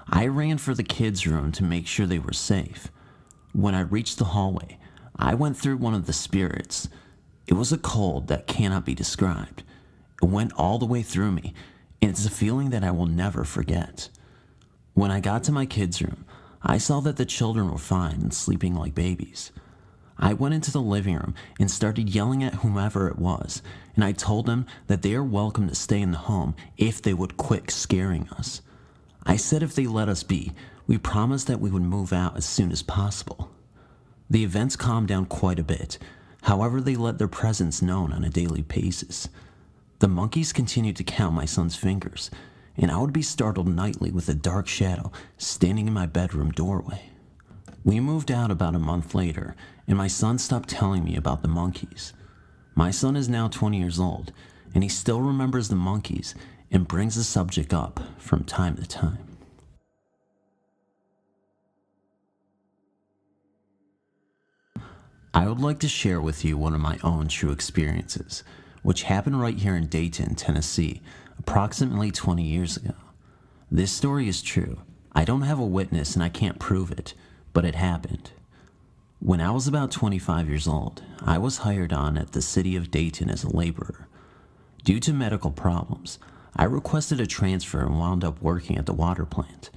I ran for the kids' room to make sure they were safe. When I reached the hallway, I went through one of the spirits. It was a cold that cannot be described. It went all the way through me, and it's a feeling that I will never forget. When I got to my kids' room, I saw that the children were fine and sleeping like babies. I went into the living room and started yelling at whomever it was, and I told them that they are welcome to stay in the home if they would quit scaring us. I said if they let us be, we promised that we would move out as soon as possible. The events calmed down quite a bit. However, they let their presence known on a daily basis. The monkeys continued to count my son's fingers, and I would be startled nightly with a dark shadow standing in my bedroom doorway. We moved out about a month later, and my son stopped telling me about the monkeys. My son is now 20 years old, and he still remembers the monkeys and brings the subject up from time to time. I would like to share with you one of my own true experiences, which happened right here in Dayton, Tennessee, approximately 20 years ago. This story is true. I don't have a witness and I can't prove it, but it happened. When I was about 25 years old, I was hired on at the city of Dayton as a laborer. Due to medical problems, I requested a transfer and wound up working at the water plant.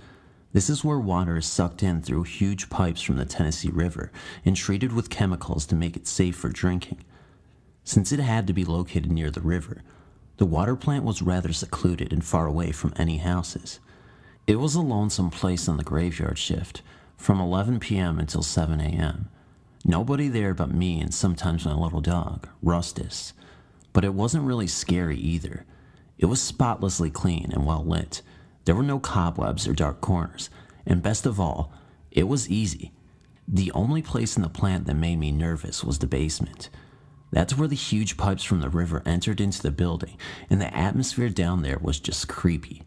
This is where water is sucked in through huge pipes from the Tennessee River and treated with chemicals to make it safe for drinking. Since it had to be located near the river, the water plant was rather secluded and far away from any houses. It was a lonesome place on the graveyard shift, from 11 p.m. until 7 a.m. Nobody there but me and sometimes my little dog, Rustus. But it wasn't really scary either. It was spotlessly clean and well lit. There were no cobwebs or dark corners, and best of all, it was easy. The only place in the plant that made me nervous was the basement. That's where the huge pipes from the river entered into the building, and the atmosphere down there was just creepy.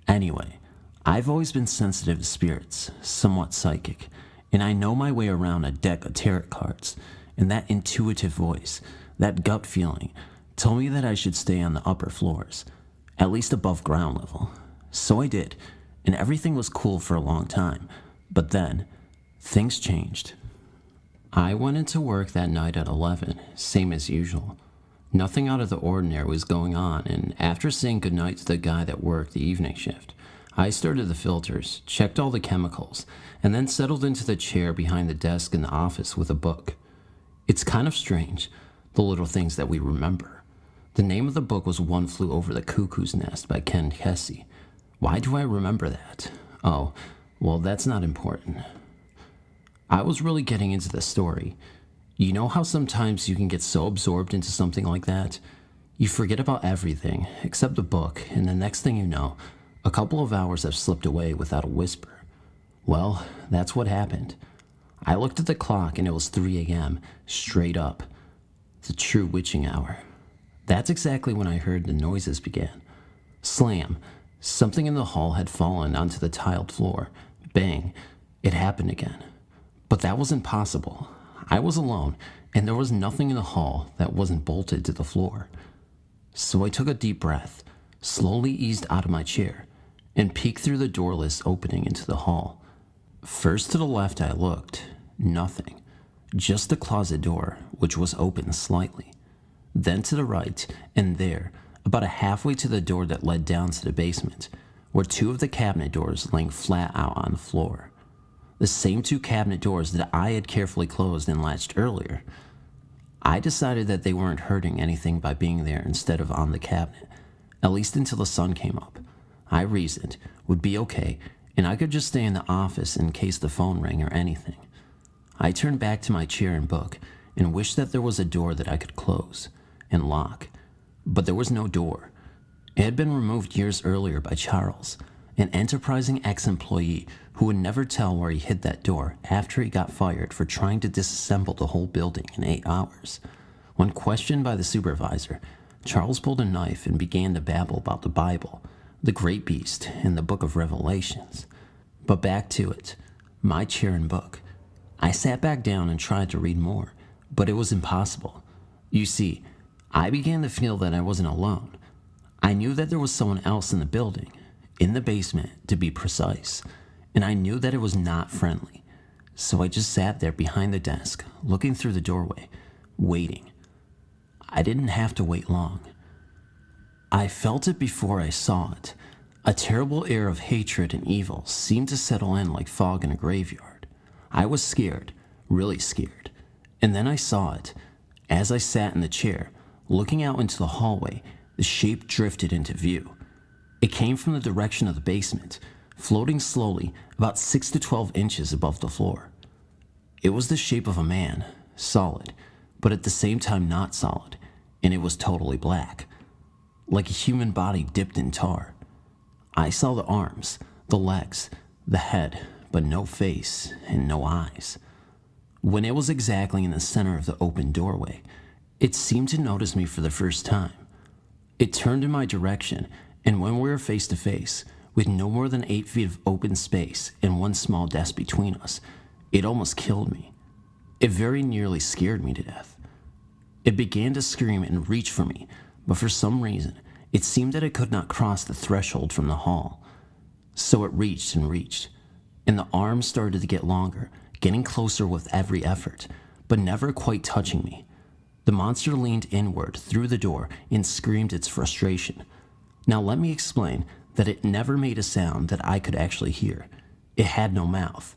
Anyway, I've always been sensitive to spirits, somewhat psychic, and I know my way around a deck of tarot cards, and that intuitive voice, that gut feeling, told me that I should stay on the upper floors, at least above ground level. So I did, and everything was cool for a long time, but then, things changed. I went into work that night at 11, same as usual. Nothing out of the ordinary was going on, and after saying goodnight to the guy that worked the evening shift, I started the filters, checked all the chemicals, and then settled into the chair behind the desk in the office with a book. It's kind of strange, the little things that we remember. The name of the book was One Flew Over the Cuckoo's Nest by Ken Kesey. Why do I remember that? Oh, well, that's not important. I was really getting into the story. You know how sometimes you can get so absorbed into something like that? You forget about everything except the book, and the next thing you know, a couple of hours have slipped away without a whisper. Well, that's what happened. I looked at the clock and it was 3 a.m., straight up. The true witching hour. That's exactly when I heard the noises began. Slam. Something in the hall had fallen onto the tiled floor. Bang. It happened again. But that wasn't possible. I was alone, and there was nothing in the hall that wasn't bolted to the floor. So I took a deep breath, slowly eased out of my chair, and peeked through the doorless opening into the hall. First to the left I looked. Nothing. Just the closet door, which was open slightly. Then to the right, and there, about halfway to the door that led down to the basement, were 2 of the cabinet doors laying flat out on the floor. The same 2 cabinet doors that I had carefully closed and latched earlier. I decided that they weren't hurting anything by being there instead of on the cabinet, at least until the sun came up. I reasoned, would be okay, and I could just stay in the office in case the phone rang or anything. I turned back to my chair and book, and wished that there was a door that I could close and lock, but there was no door. It had been removed years earlier by Charles, an enterprising ex-employee who would never tell where he hid that door after he got fired for trying to disassemble the whole building in 8 hours. When questioned by the supervisor, Charles pulled a knife and began to babble about the Bible, the Great Beast, and the Book of Revelations. But back to it, my chair and book. I sat back down and tried to read more, but it was impossible. You see, I began to feel that I wasn't alone. I knew that there was someone else in the building, in the basement to be precise, and I knew that it was not friendly. So I just sat there behind the desk, looking through the doorway, waiting. I didn't have to wait long. I felt it before I saw it. A terrible air of hatred and evil seemed to settle in like fog in a graveyard. I was scared, really scared. And then I saw it. As I sat in the chair, looking out into the hallway, the shape drifted into view. It came from the direction of the basement, floating slowly about 6 to 12 inches above the floor. It was the shape of a man, solid, but at the same time not solid, and it was totally black, like a human body dipped in tar. I saw the arms, the legs, the head, but no face and no eyes. When it was exactly in the center of the open doorway, it seemed to notice me for the first time. It turned in my direction, and when we were face to face, with no more than 8 feet of open space and one small desk between us, it almost killed me. It very nearly scared me to death. It began to scream and reach for me, but for some reason, it seemed that it could not cross the threshold from the hall. So it reached and reached, and the arms started to get longer, getting closer with every effort, but never quite touching me. The monster leaned inward through the door and screamed its frustration. Now let me explain that it never made a sound that I could actually hear. It had no mouth.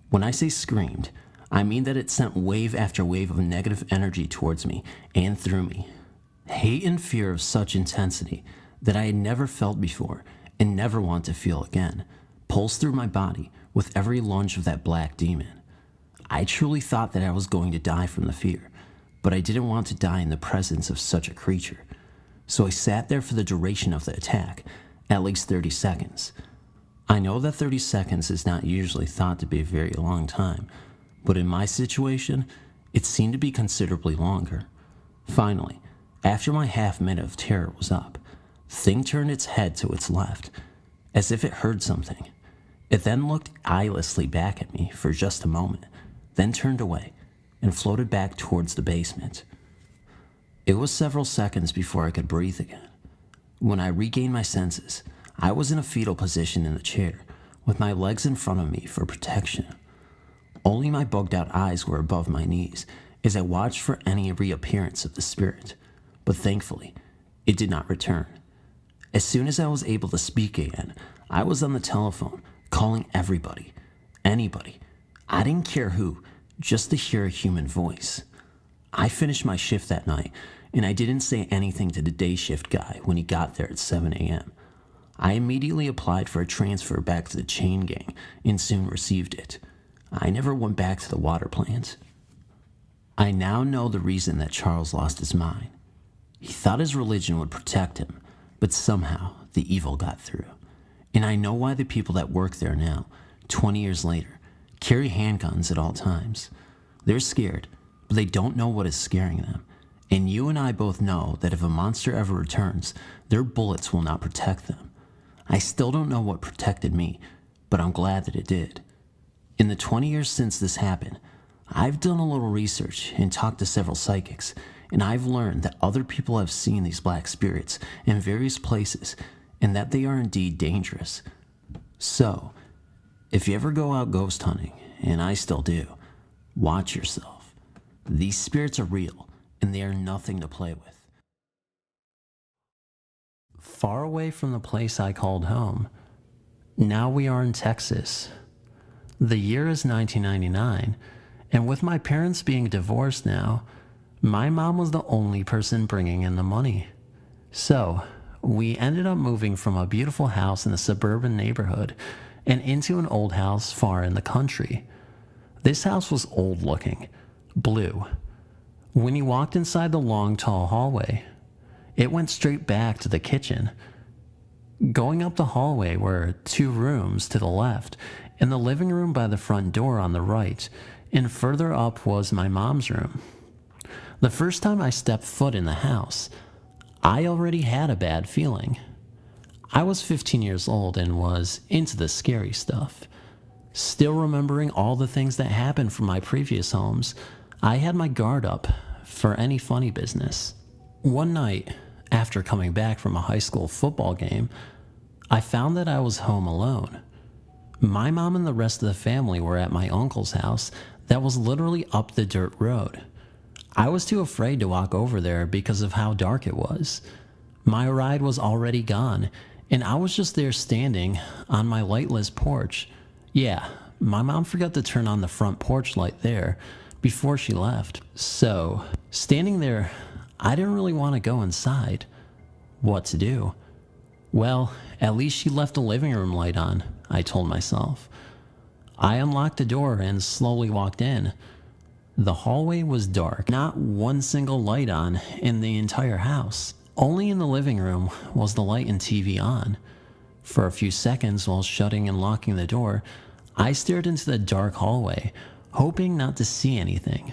When I say screamed, I mean that it sent wave after wave of negative energy towards me and through me. Hate and fear of such intensity that I had never felt before and never want to feel again pulsed through my body with every lunge of that black demon. I truly thought that I was going to die from the fear, but I didn't want to die in the presence of such a creature. So I sat there for the duration of the attack, at least 30 seconds. I know that 30 seconds is not usually thought to be a very long time, but in my situation, it seemed to be considerably longer. Finally, after my half minute of terror was up, the thing turned its head to its left, as if it heard something. It then looked eyelessly back at me for just a moment, then turned away and floated back towards the basement. It was several seconds before I could breathe again. When I regained my senses, I was in a fetal position in the chair, with my legs in front of me for protection. Only my bugged out eyes were above my knees as I watched for any reappearance of the spirit, but thankfully, it did not return. As soon as I was able to speak again, I was on the telephone, calling everybody, anybody. I didn't care who, just to hear a human voice. I finished my shift that night, and I didn't say anything to the day shift guy when he got there at 7 a.m. I immediately applied for a transfer back to the chain gang and soon received it. I never went back to the water plant. I now know the reason that Charles lost his mind. He thought his religion would protect him, but somehow the evil got through. And I know why the people that work there now, 20 years later, carry handguns at all times. They're scared, but they don't know what is scaring them. And you and I both know that if a monster ever returns, their bullets will not protect them. I still don't know what protected me, but I'm glad that it did. In the 20 years since this happened, I've done a little research and talked to several psychics, and I've learned that other people have seen these black spirits in various places and that they are indeed dangerous. So, if you ever go out ghost hunting, and I still do, watch yourself. These spirits are real, and they are nothing to play with. Far away from the place I called home, now we are in Texas. The year is 1999, and with my parents being divorced now, my mom was the only person bringing in the money. So, we ended up moving from a beautiful house in a suburban neighborhood and into an old house far in the country. This house was old looking, blue. When you walked inside the long, tall hallway, it went straight back to the kitchen. Going up the hallway were 2 rooms to the left, and the living room by the front door on the right, and further up was my mom's room. The first time I stepped foot in the house, I already had a bad feeling. I was 15 years old and was into the scary stuff. Still remembering all the things that happened from my previous homes, I had my guard up for any funny business. One night, after coming back from a high school football game, I found that I was home alone. My mom and the rest of the family were at my uncle's house that was literally up the dirt road. I was too afraid to walk over there because of how dark it was. My ride was already gone, and I was just there standing on my lightless porch. Yeah, my mom forgot to turn on the front porch light there before she left. So, standing there, I didn't really want to go inside. What to do? Well, at least she left the living room light on, I told myself. I unlocked the door and slowly walked in. The hallway was dark, not one single light on in the entire house. Only in the living room was the light and TV on. For a few seconds while shutting and locking the door, I stared into the dark hallway, hoping not to see anything.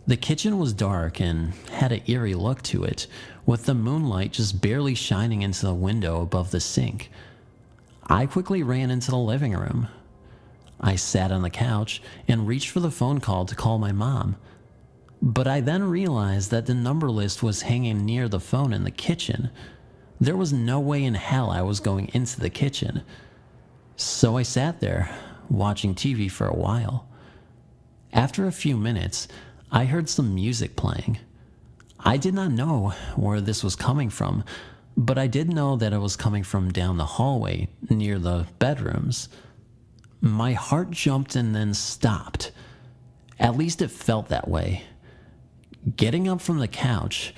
The kitchen was dark and had an eerie look to it, with the moonlight just barely shining into the window above the sink. I quickly ran into the living room. I sat on the couch and reached for the phone call to call my mom. But I then realized that the number list was hanging near the phone in the kitchen. There was no way in hell I was going into the kitchen. So I sat there, watching TV for a while. After a few minutes, I heard some music playing. I did not know where this was coming from, but I did know that it was coming from down the hallway near the bedrooms. My heart jumped and then stopped. At least it felt that way. Getting up from the couch,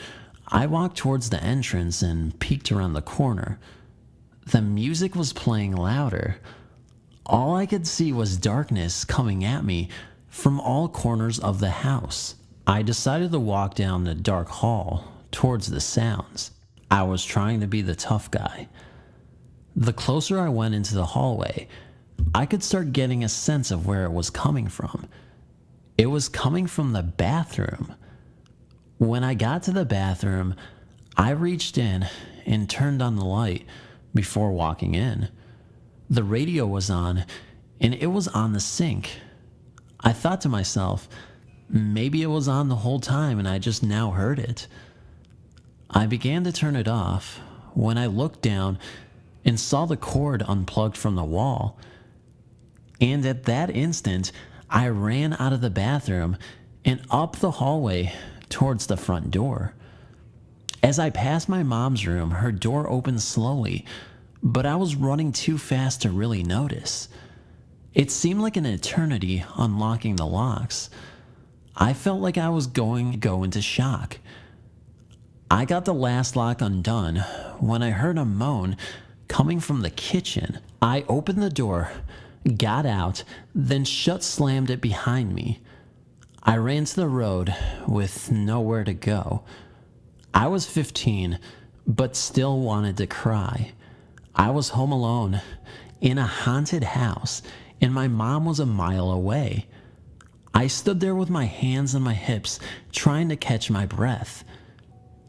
I walked towards the entrance and peeked around the corner. The music was playing louder. All I could see was darkness coming at me from all corners of the house. I decided to walk down the dark hall towards the sounds. I was trying to be the tough guy. The closer I went into the hallway, I could start getting a sense of where it was coming from. It was coming from the bathroom. When I got to the bathroom, I reached in and turned on the light before walking in. The radio was on, and it was on the sink. I thought to myself, maybe it was on the whole time and I just now heard it. I began to turn it off when I looked down and saw the cord unplugged from the wall. And at that instant, I ran out of the bathroom and up the hallway towards the front door. As I passed my mom's room, her door opened slowly, but I was running too fast to really notice. It seemed like an eternity unlocking the locks. I felt like I was going to go into shock. I got the last lock undone when I heard a moan coming from the kitchen. I opened the door, got out, then slammed it behind me. I ran to the road with nowhere to go. I was 15, but still wanted to cry. I was home alone in a haunted house, and my mom was a mile away. I stood there with my hands on my hips, trying to catch my breath.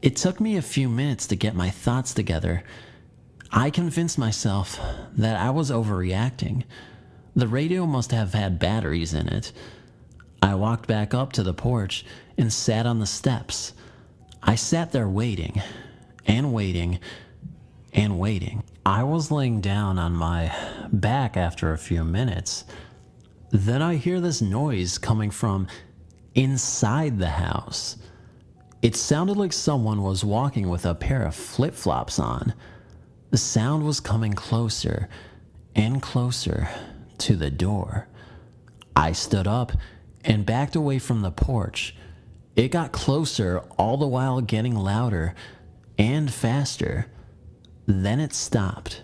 It took me a few minutes to get my thoughts together. I convinced myself that I was overreacting. The radio must have had batteries in it. I walked back up to the porch and sat on the steps. I sat there waiting and waiting and waiting. I was laying down on my back after a few minutes. Then I hear this noise coming from inside the house. It sounded like someone was walking with a pair of flip-flops on. The sound was coming closer and closer to the door. I stood up and backed away from the porch. It got closer, all the while getting louder and faster. Then it stopped.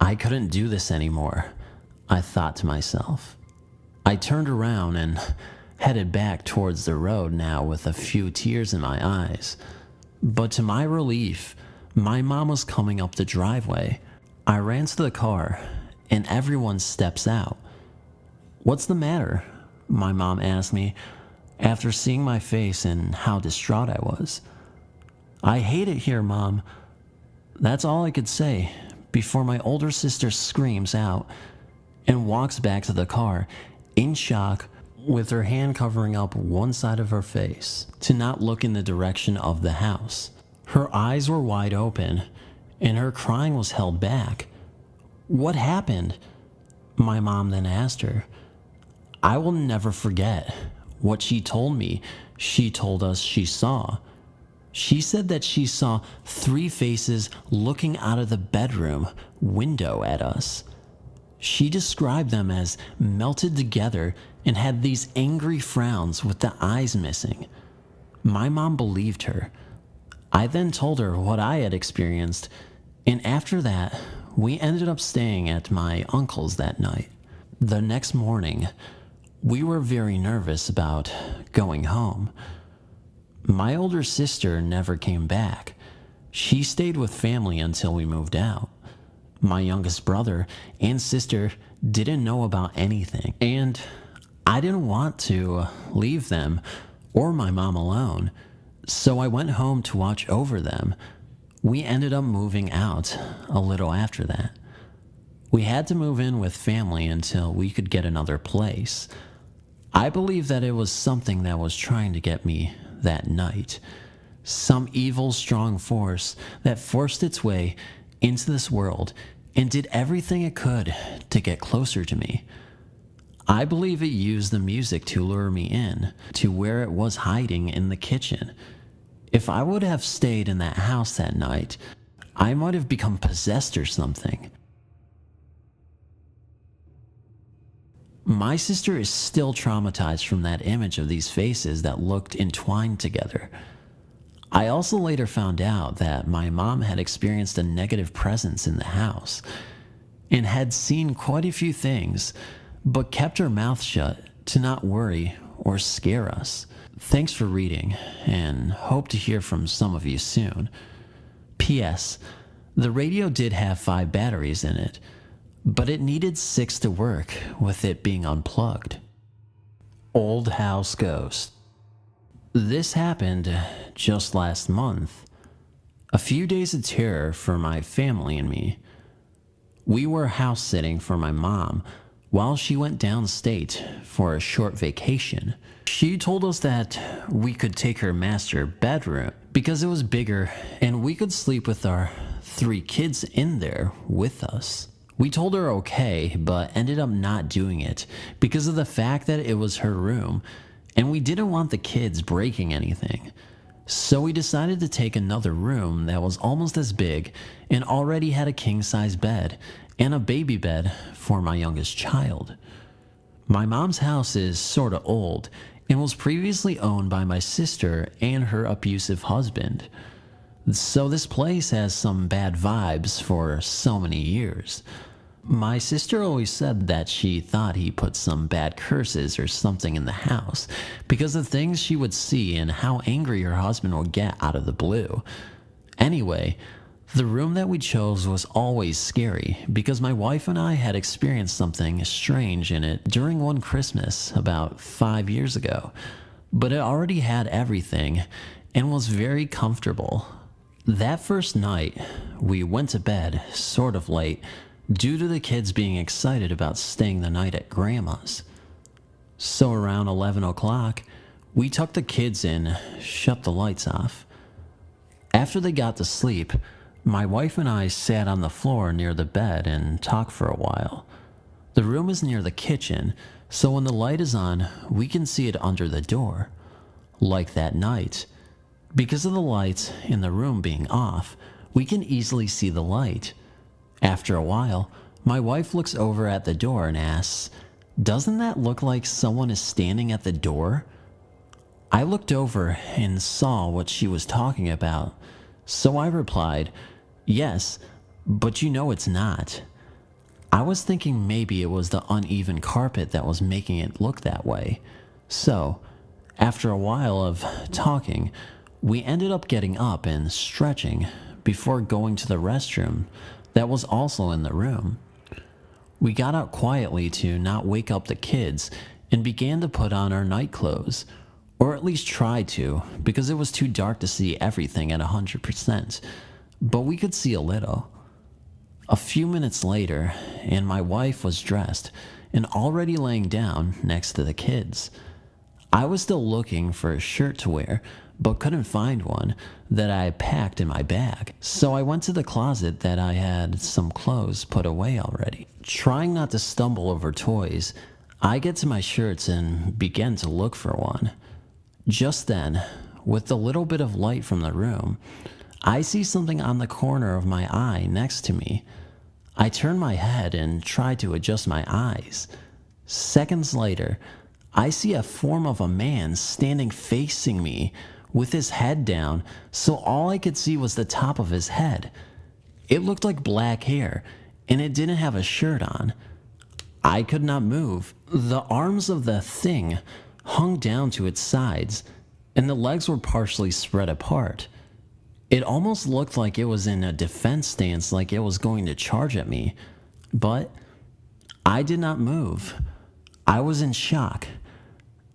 I couldn't do this anymore, I thought to myself. I turned around and headed back towards the road now with a few tears in my eyes. But to my relief, my mom was coming up the driveway. I ran to the car and everyone steps out. "What's the matter?" my mom asked me after seeing my face and how distraught I was. "I hate it here, Mom." That's all I could say before my older sister screams out and walks back to the car in shock with her hand covering up one side of her face to not look in the direction of the house. Her eyes were wide open and her crying was held back. "What happened?" my mom then asked her. I will never forget what she told me. She told us she saw. She said that she saw 3 faces looking out of the bedroom window at us. She described them as melted together and had these angry frowns with the eyes missing. My mom believed her. I then told her what I had experienced, and after that, we ended up staying at my uncle's that night. The next morning, we were very nervous about going home. My older sister never came back. She stayed with family until we moved out. My youngest brother and sister didn't know about anything, and I didn't want to leave them or my mom alone, so I went home to watch over them. We ended up moving out a little after that. We had to move in with family until we could get another place. I believe that it was something that was trying to get me that night. Some evil, strong force that forced its way into this world and did everything it could to get closer to me. I believe it used the music to lure me in to where it was hiding in the kitchen. If I would have stayed in that house that night, I might have become possessed or something. My sister is still traumatized from that image of these faces that looked entwined together. I also later found out that my mom had experienced a negative presence in the house and had seen quite a few things, but kept her mouth shut to not worry or scare us. Thanks for reading, and hope to hear from some of you soon. P.S. The radio did have 5 batteries in it, but it needed 6 to work with it being unplugged. Old House Ghost. This happened just last month. A few days of terror for my family and me. We were house sitting for my mom while she went downstate for a short vacation. She told us that we could take her master bedroom because it was bigger and we could sleep with our 3 kids in there with us. We told her okay, but ended up not doing it because of the fact that it was her room and we didn't want the kids breaking anything. So we decided to take another room that was almost as big and already had a king-size bed and a baby bed for my youngest child. My mom's house is sorta old and was previously owned by my sister and her abusive husband. So this place has some bad vibes for so many years. My sister always said that she thought he put some bad curses or something in the house because of things she would see and how angry her husband would get out of the blue. Anyway, the room that we chose was always scary because my wife and I had experienced something strange in it during one Christmas about 5 years ago, but it already had everything and was very comfortable. That first night, we went to bed sort of late due to the kids being excited about staying the night at Grandma's. So around 11 o'clock, we tucked the kids in, shut the lights off. After they got to sleep, my wife and I sat on the floor near the bed and talked for a while. The room is near the kitchen, so when the light is on, we can see it under the door. Like that night, because of the lights in the room being off, we can easily see the light. After a while, my wife looks over at the door and asks, "Doesn't that look like someone is standing at the door?" I looked over and saw what she was talking about, so I replied, "Yes, but you know it's not." I was thinking maybe it was the uneven carpet that was making it look that way. So, after a while of talking, we ended up getting up and stretching before going to the restroom that was also in the room. We got out quietly to not wake up the kids and began to put on our night clothes, or at least tried to, because it was too dark to see everything at 100%, but we could see a little. A few minutes later, and my wife was dressed and already laying down next to the kids. I was still looking for a shirt to wear, but couldn't find one that I had packed in my bag. So I went to the closet that I had some clothes put away already. Trying not to stumble over toys, I get to my shirts and begin to look for one. Just then, with the little bit of light from the room, I see something on the corner of my eye next to me. I turn my head and try to adjust my eyes. Seconds later, I see a form of a man standing facing me with his head down, so all I could see was the top of his head. It looked like black hair, and it didn't have a shirt on. I could not move. The arms of the thing hung down to its sides, and the legs were partially spread apart. It almost looked like it was in a defense stance, like it was going to charge at me, but I did not move. I was in shock.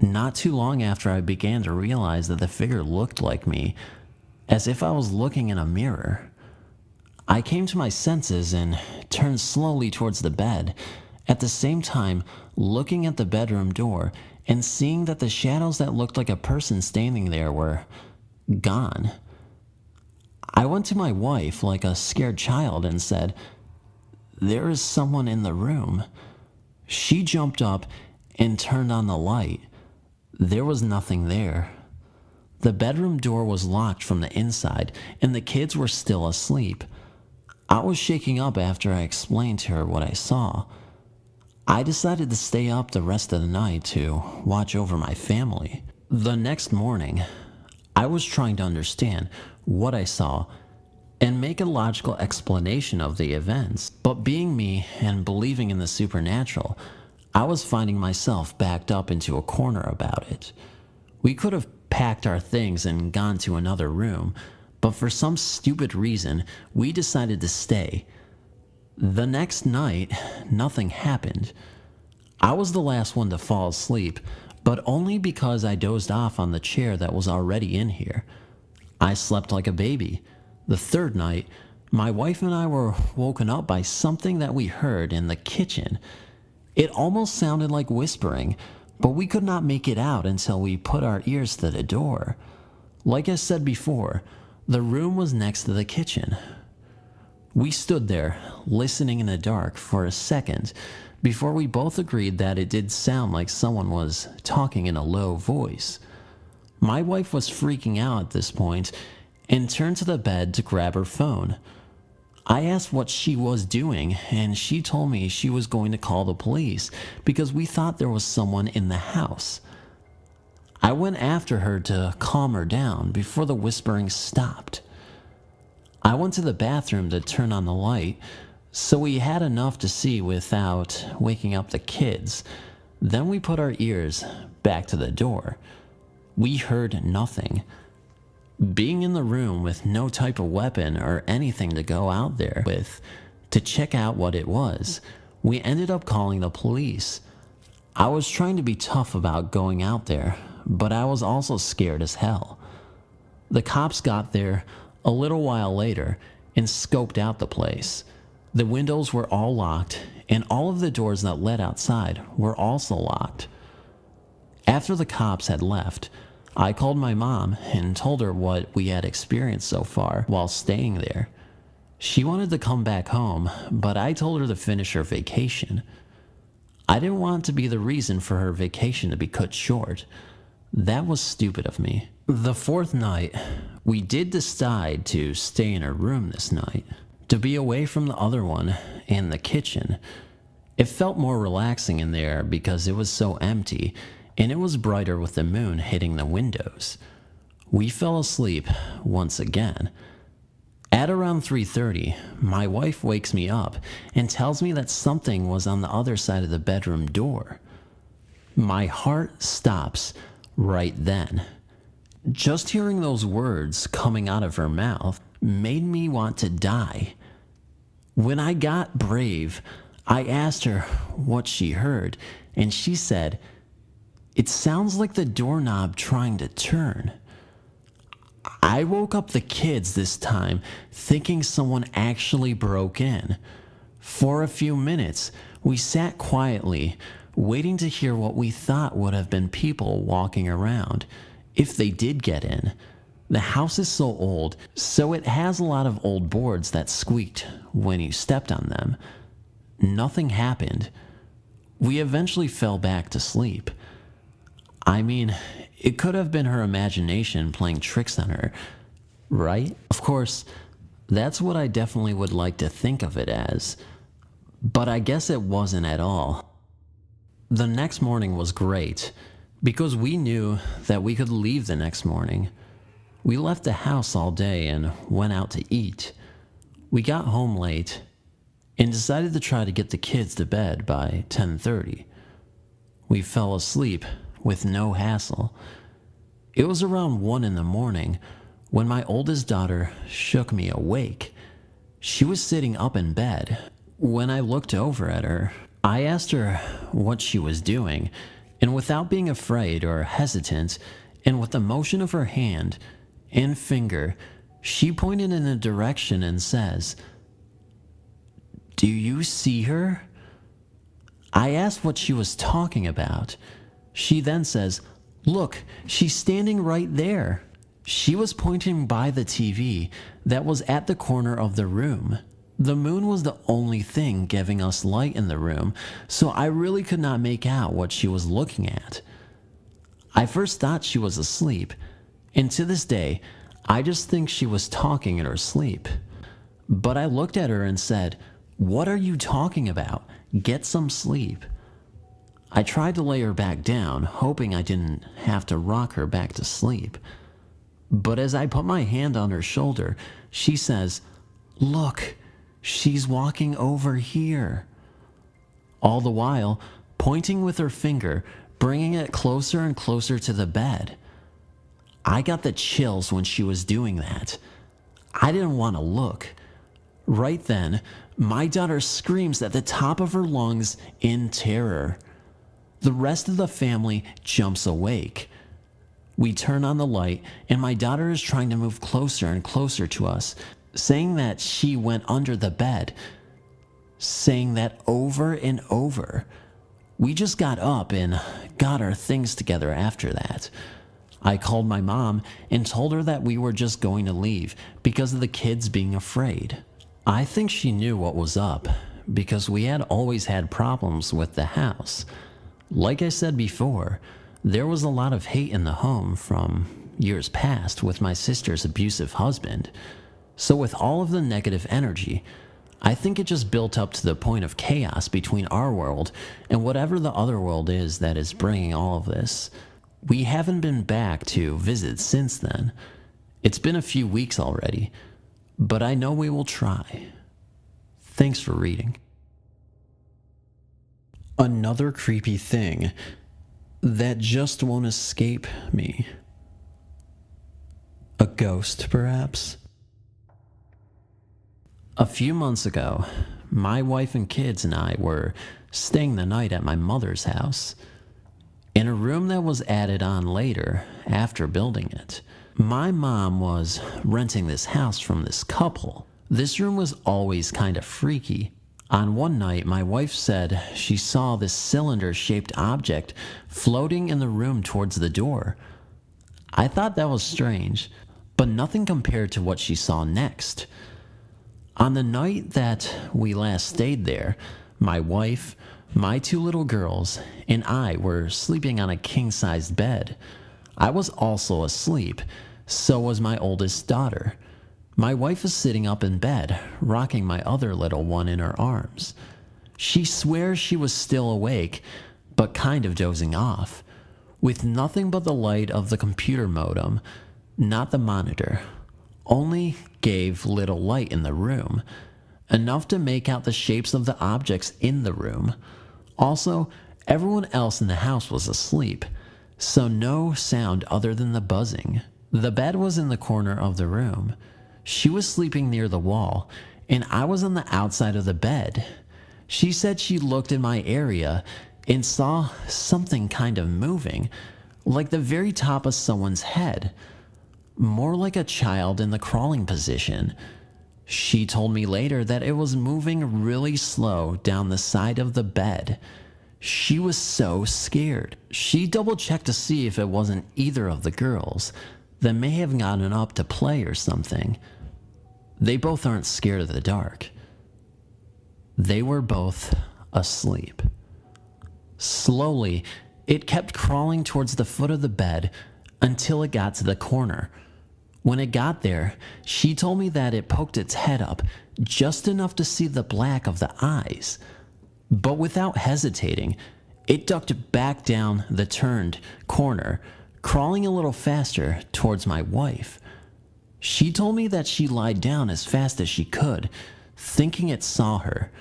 Not too long after, I began to realize that the figure looked like me, as if I was looking in a mirror. I came to my senses and turned slowly towards the bed, at the same time looking at the bedroom door and seeing that the shadows that looked like a person standing there were gone. I went to my wife like a scared child and said, "There is someone in the room." She jumped up and turned on the light. There was nothing there. The bedroom door was locked from the inside, and the kids were still asleep. I was shaking up after I explained to her what I saw. I decided to stay up the rest of the night to watch over my family. The next morning, I was trying to understand what I saw and make a logical explanation of the events, but being me and believing in the supernatural, I was finding myself backed up into a corner about it. We could have packed our things and gone to another room, but for some stupid reason, we decided to stay. The next night, nothing happened. I was the last one to fall asleep, but only because I dozed off on the chair that was already in here. I slept like a baby. The third night, my wife and I were woken up by something that we heard in the kitchen. It almost sounded like whispering, but we could not make it out until we put our ears to the door. Like I said before, the room was next to the kitchen. We stood there, listening in the dark for a second, before we both agreed that it did sound like someone was talking in a low voice. My wife was freaking out at this point and turned to the bed to grab her phone. I asked what she was doing, and she told me she was going to call the police because we thought there was someone in the house. I went after her to calm her down before the whispering stopped. I went to the bathroom to turn on the light, so we had enough to see without waking up the kids. Then we put our ears back to the door. We heard nothing. Being in the room with no type of weapon or anything to go out there with to check out what it was, we ended up calling the police. I was trying to be tough about going out there, but I was also scared as hell. The cops got there a little while later and scoped out the place. The windows were all locked, and all of the doors that led outside were also locked. After the cops had left, I called my mom and told her what we had experienced so far while staying there. She wanted to come back home, but I told her to finish her vacation. I didn't want to be the reason for her vacation to be cut short. That was stupid of me. The fourth night, we did decide to stay in her room this night, to be away from the other one and the kitchen. It felt more relaxing in there because it was so empty, and it was brighter with the moon hitting the windows. We fell asleep once again. At around 3:30, my wife wakes me up and tells me that something was on the other side of the bedroom door. My heart stops right then. Just hearing those words coming out of her mouth made me want to die. When I got brave, I asked her what she heard, and she said, "It sounds like the doorknob trying to turn." I woke up the kids this time, thinking someone actually broke in. For a few minutes, we sat quietly, waiting to hear what we thought would have been people walking around, if they did get in. The house is so old, so it has a lot of old boards that squeaked when you stepped on them. Nothing happened. We eventually fell back to sleep. I mean, it could have been her imagination playing tricks on her, right? Of course, that's what I definitely would like to think of it as, but I guess it wasn't at all. The next morning was great, because we knew that we could leave the next morning. We left the house all day and went out to eat. We got home late and decided to try to get the kids to bed by 10:30. We fell asleep with no hassle. It was around 1 in the morning when my oldest daughter shook me awake. She was sitting up in bed. When I looked over at her, I asked her what she was doing, and without being afraid or hesitant, and with the motion of her hand and finger, she pointed in a direction and says, "Do you see her?" I asked what she was talking about. She then says, "Look, she's standing right there." She was pointing by the TV that was at the corner of the room. The moon was the only thing giving us light in the room, so I really could not make out what she was looking at. I first thought she was asleep, and to this day, I just think she was talking in her sleep. But I looked at her and said, "What are you talking about? Get some sleep." I tried to lay her back down, hoping I didn't have to rock her back to sleep. But as I put my hand on her shoulder, she says, "Look, she's walking over here." All the while, pointing with her finger, bringing it closer and closer to the bed. I got the chills when she was doing that. I didn't want to look. Right then, my daughter screams at the top of her lungs in terror. The rest of the family jumps awake. We turn on the light, and my daughter is trying to move closer and closer to us, saying that she went under the bed, saying that over and over. We just got up and got our things together after that. I called my mom and told her that we were just going to leave because of the kids being afraid. I think she knew what was up because we had always had problems with the house. Like I said before, there was a lot of hate in the home from years past with my sister's abusive husband. So with all of the negative energy, I think it just built up to the point of chaos between our world and whatever the other world is that is bringing all of this. We haven't been back to visit since then. It's been a few weeks already, but I know we will try. Thanks for reading. Another creepy thing that just won't escape me. A ghost, perhaps? A few months ago, my wife and kids and I were staying the night at my mother's house, in a room that was added on later after building it. My mom was renting this house from this couple. This room was always kind of freaky. On one night, my wife said she saw this cylinder-shaped object floating in the room towards the door. I thought that was strange, but nothing compared to what she saw next. On the night that we last stayed there, my wife, my 2 little girls, and I were sleeping on a king-sized bed. I was also asleep, so was my oldest daughter. My wife was sitting up in bed, rocking my other little one in her arms. She swears she was still awake, but kind of dozing off, with nothing but the light of the computer modem, not the monitor. Only gave little light in the room, enough to make out the shapes of the objects in the room. Also, everyone else in the house was asleep, so no sound other than the buzzing. The bed was in the corner of the room. She was sleeping near the wall, and I was on the outside of the bed. She said she looked in my area and saw something kind of moving, like the very top of someone's head, more like a child in the crawling position. She told me later that it was moving really slow down the side of the bed. She was so scared. She double-checked to see if it wasn't either of the girls that may have gotten up to play or something. They both aren't scared of the dark. They were both asleep. Slowly, it kept crawling towards the foot of the bed until it got to the corner. When it got there, she told me that it poked its head up just enough to see the black of the eyes. But without hesitating, it ducked back down the turned corner, crawling a little faster towards my wife. She told me that she lied down as fast as she could, thinking it saw her.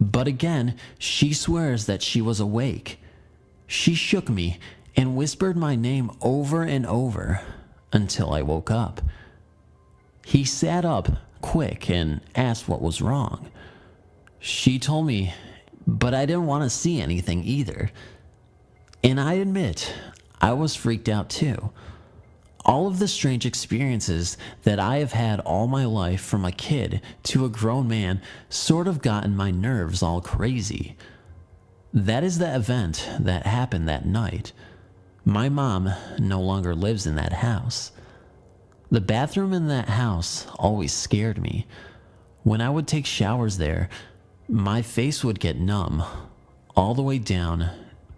But again, she swears that she was awake. She shook me and whispered my name over and over until I woke up. He sat up quick and asked what was wrong. She told me, but I didn't want to see anything either. And I admit, I was freaked out too. All of the strange experiences that I have had all my life from a kid to a grown man sort of gotten my nerves all crazy. That is the event that happened that night. My mom no longer lives in that house. The bathroom in that house always scared me. When I would take showers there, my face would get numb all the way down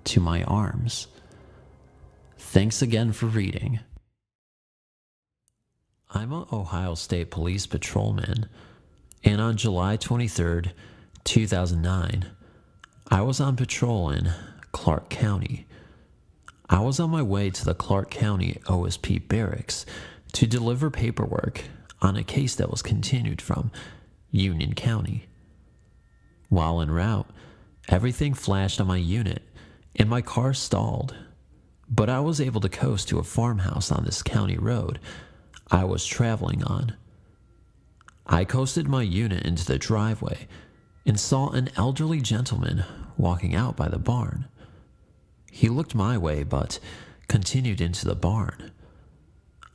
to my arms. Thanks again for reading. I'm an Ohio State Police patrolman, and on July 23rd, 2009, I was on patrol in Clark County. I was on my way to the Clark County OSP barracks to deliver paperwork on a case that was continued from Union County. While en route, everything flashed on my unit and my car stalled, but I was able to coast to a farmhouse on this county road I was traveling on. I coasted my unit into the driveway and saw an elderly gentleman walking out by the barn. He looked my way, but continued into the barn.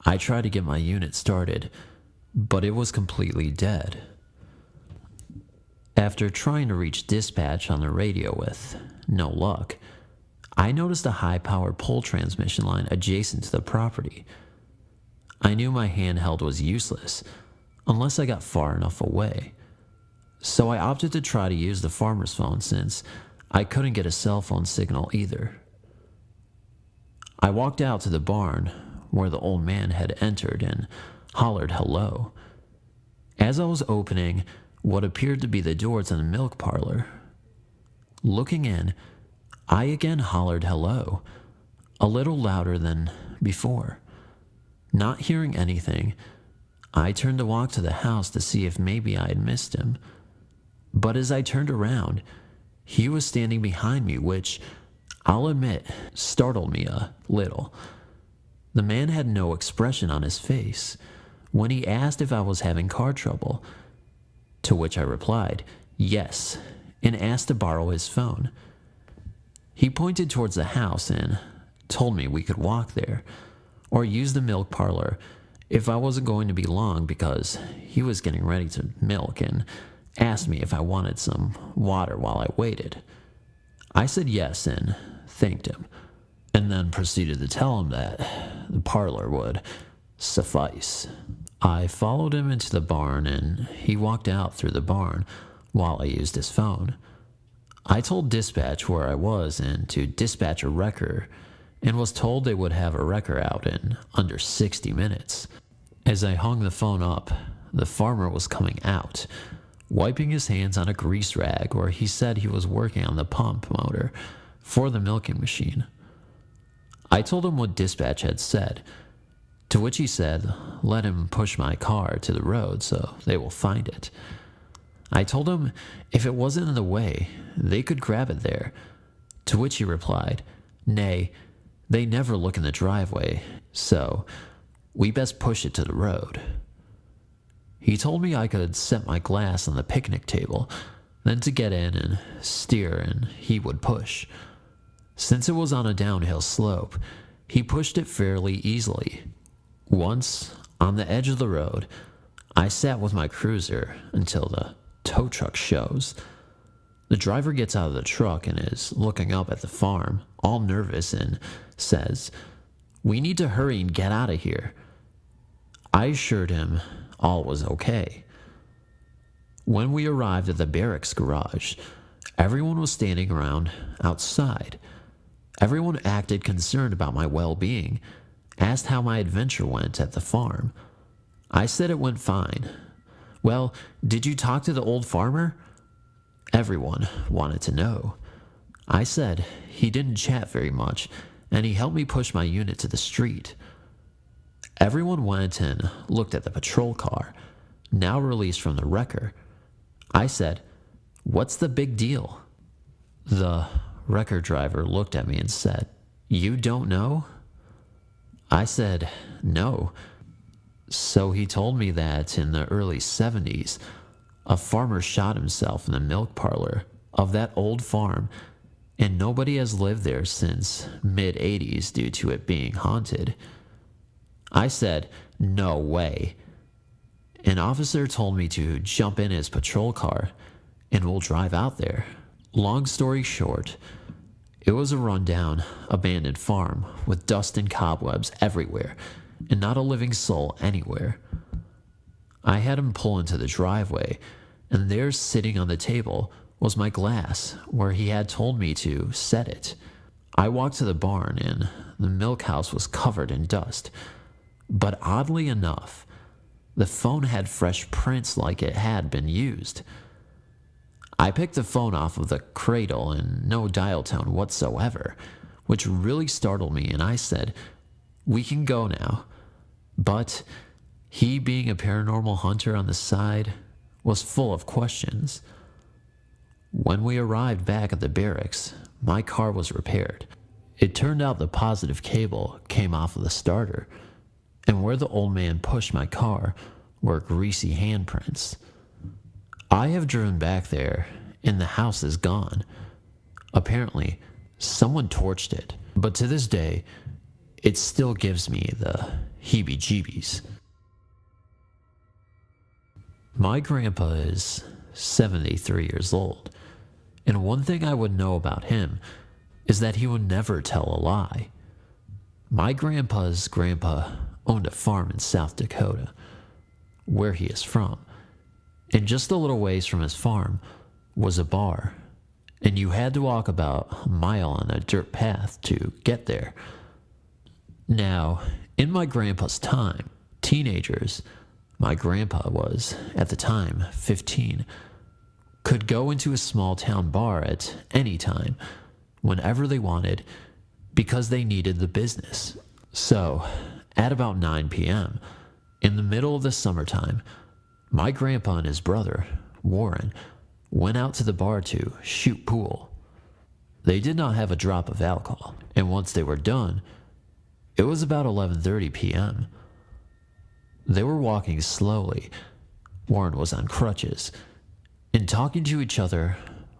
I tried to get my unit started, but it was completely dead. After trying to reach dispatch on the radio with no luck, I noticed a high-powered pole transmission line adjacent to the property. I knew my handheld was useless unless I got far enough away, so I opted to try to use the farmer's phone since I couldn't get a cell phone signal either. I walked out to the barn where the old man had entered and hollered hello. As I was opening what appeared to be the door to the milk parlor, looking in, I again hollered hello, a little louder than before. Not hearing anything, I turned to walk to the house to see if maybe I had missed him. But as I turned around, he was standing behind me, which, I'll admit, startled me a little. The man had no expression on his face when he asked if I was having car trouble, to which I replied, yes, and asked to borrow his phone. He pointed towards the house and told me we could walk there, or use the milk parlor if I wasn't going to be long because he was getting ready to milk and asked me if I wanted some water while I waited. I said yes and thanked him, and then proceeded to tell him that the parlor would suffice. I followed him into the barn and he walked out through the barn while I used his phone. I told dispatch where I was and to dispatch a wrecker, and was told they would have a wrecker out in under 60 minutes. As I hung the phone up, the farmer was coming out, wiping his hands on a grease rag where he said he was working on the pump motor for the milking machine. I told him what dispatch had said, to which he said, let him push my car to the road so they will find it. I told him if it wasn't in the way, they could grab it there, to which he replied, nay, they never look in the driveway, so we best push it to the road. He told me I could set my glass on the picnic table, then to get in and steer and he would push. Since it was on a downhill slope, he pushed it fairly easily. Once, on the edge of the road, I sat with my cruiser until the tow truck shows. The driver gets out of the truck and is looking up at the farm, all nervous, and says, we need to hurry and get out of here. I assured him all was okay. When we arrived at the barracks garage, everyone was standing around outside. Everyone acted concerned about my well-being, asked how my adventure went at the farm. I said it went fine. Well, did you talk to the old farmer? Everyone wanted to know. I said he didn't chat very much, and he helped me push my unit to the street. Everyone went and looked at the patrol car, now released from the wrecker. I said, what's the big deal? The wrecker driver looked at me and said, you don't know? I said, no. So he told me that in the early 70s, a farmer shot himself in the milk parlor of that old farm, and nobody has lived there since mid-80s due to it being haunted. I said, no way. An officer told me to jump in his patrol car and we'll drive out there. Long story short, it was a rundown, abandoned farm with dust and cobwebs everywhere and not a living soul anywhere. I had him pull into the driveway, and there sitting on the table was my glass where he had told me to set it. I walked to the barn and the milk house was covered in dust, but oddly enough, the phone had fresh prints like it had been used. I picked the phone off of the cradle and no dial tone whatsoever, which really startled me, and I said, we can go now. But he, being a paranormal hunter on the side, was full of questions. When we arrived back at the barracks, my car was repaired. It turned out the positive cable came off of the starter, and where the old man pushed my car were greasy handprints. I have driven back there, and the house is gone. Apparently, Someone torched it, but to this day, it still gives me the heebie-jeebies. My grandpa is 73 years old, and one thing I would know about him is that he would never tell a lie. My grandpa's grandpa owned a farm in South Dakota, where he is from, and just a little ways from his farm was a bar, and you had to walk about a mile on a dirt path to get there. Now, in my grandpa's time, teenagers, my grandpa was, at the time, 15, could go into a small town bar at any time, whenever they wanted, because they needed the business. So, at about 9 p.m., in the middle of the summertime, my grandpa and his brother, Warren, went out to the bar to shoot pool. They did not have a drop of alcohol, and once they were done, it was about 11:30 p.m. They were walking slowly. Warren was on crutches, and talking to each other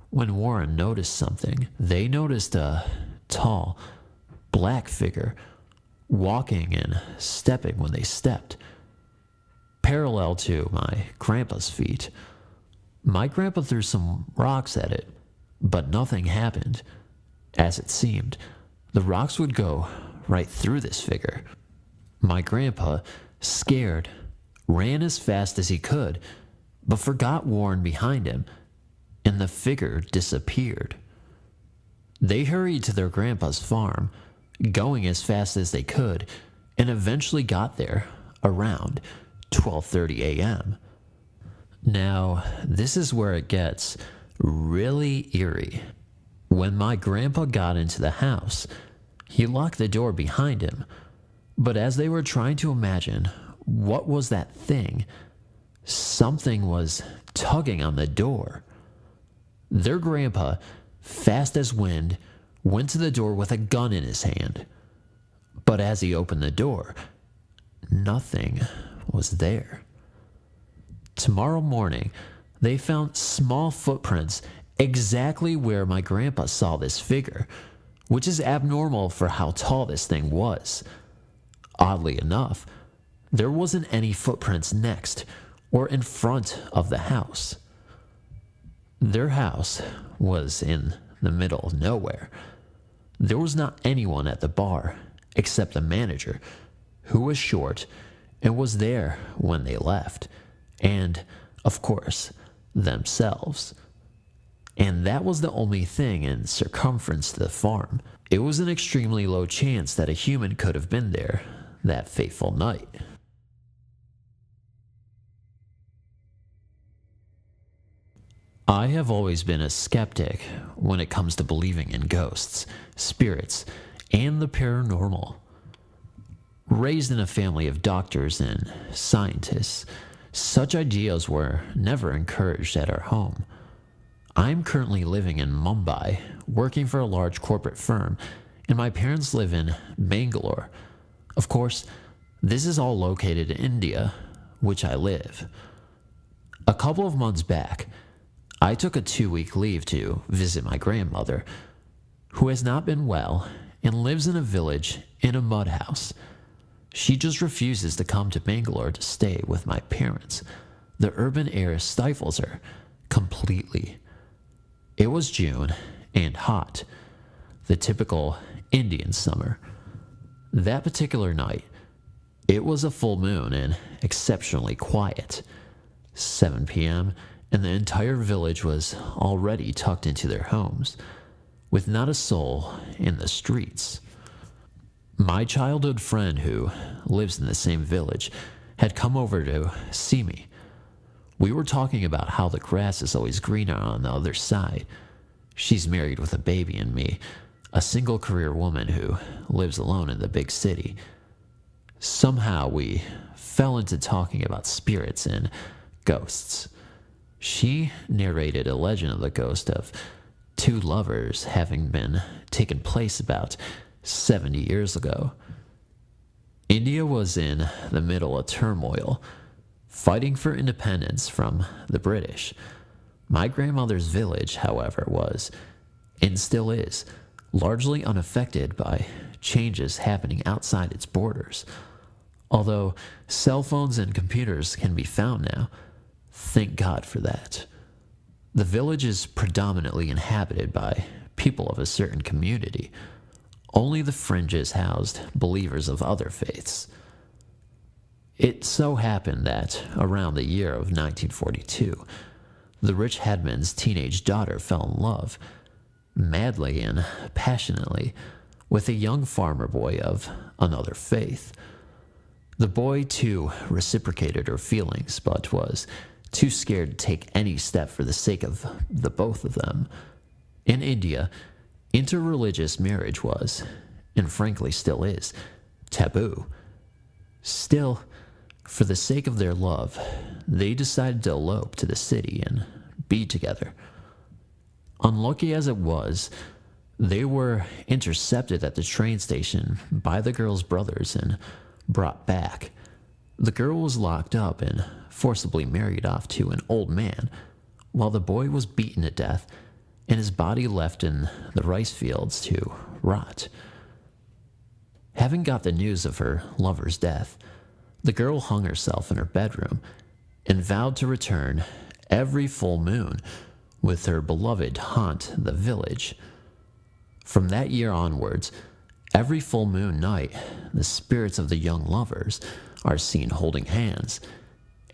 when Warren noticed something. They noticed a tall, black figure walking and stepping when they stepped, parallel to my grandpa's feet. My grandpa threw some rocks at it, but nothing happened. As it seemed, the rocks would go right through this figure. My grandpa, scared, ran as fast as he could, but forgot Warren behind him, and the figure disappeared. They hurried to their grandpa's farm, going as fast as they could, and eventually got there around 12:30 a.m. Now, this is where it gets really eerie. When my grandpa got into the house, he locked the door behind him, but as they were trying to imagine what was that thing, something was tugging on the door. Their grandpa, fast as wind, went to the door with a gun in his hand. But as he opened the door, nothing was there. Tomorrow morning, they found small footprints exactly where my grandpa saw this figure, which is abnormal for how tall this thing was. Oddly enough, there wasn't any footprints next or in front of the house. Their house was in the middle of nowhere. There was not anyone at the bar except the manager, who was short and was there when they left, and, of course, themselves. And that was the only thing in circumference to the farm. It was an extremely low chance that a human could have been there that fateful night. I have always been a skeptic when it comes to believing in ghosts, spirits, and the paranormal. Raised in a family of doctors and scientists, such ideas were never encouraged at our home. I'm currently living in Mumbai, working for a large corporate firm, and my parents live in Bangalore. Of course, this is all located in India, which I live. A couple of months back, I took a 2-week leave to visit my grandmother, who has not been well and lives in a village in a mud house. She just refuses to come to Bangalore to stay with my parents. The urban air stifles her completely. It was June and hot, the typical Indian summer. That particular night, it was a full moon and exceptionally quiet. 7 p.m., and the entire village was already tucked into their homes, with not a soul in the streets. My childhood friend, who lives in the same village, had come over to see me. We were talking about how the grass is always greener on the other side. She's married with a baby and me, a single career woman who lives alone in the big city. Somehow we fell into talking about spirits and ghosts. She narrated a legend of the ghost of 2 lovers having been taken place about 70 years ago. India was in the middle of turmoil, fighting for independence from the British. My grandmother's village, however, was, and still is, largely unaffected by changes happening outside its borders. Although cell phones and computers can be found now, thank God for that. The village is predominantly inhabited by people of a certain community. Only the fringes housed believers of other faiths. It so happened that around the year of 1942, the rich headman's teenage daughter fell in love, madly and passionately, with a young farmer boy of another faith. The boy, too, reciprocated her feelings, but was too scared to take any step for the sake of the both of them. In India, interreligious marriage was, and frankly still is, taboo. Still, for the sake of their love, they decided to elope to the city and be together. Unlucky as it was, they were intercepted at the train station by the girl's brothers and brought back. The girl was locked up and forcibly married off to an old man, while the boy was beaten to death and his body left in the rice fields to rot. Having got the news of her lover's death, the girl hung herself in her bedroom and vowed to return every full moon with her beloved haunt the village. From that year onwards, every full moon night, the spirits of the young lovers are seen holding hands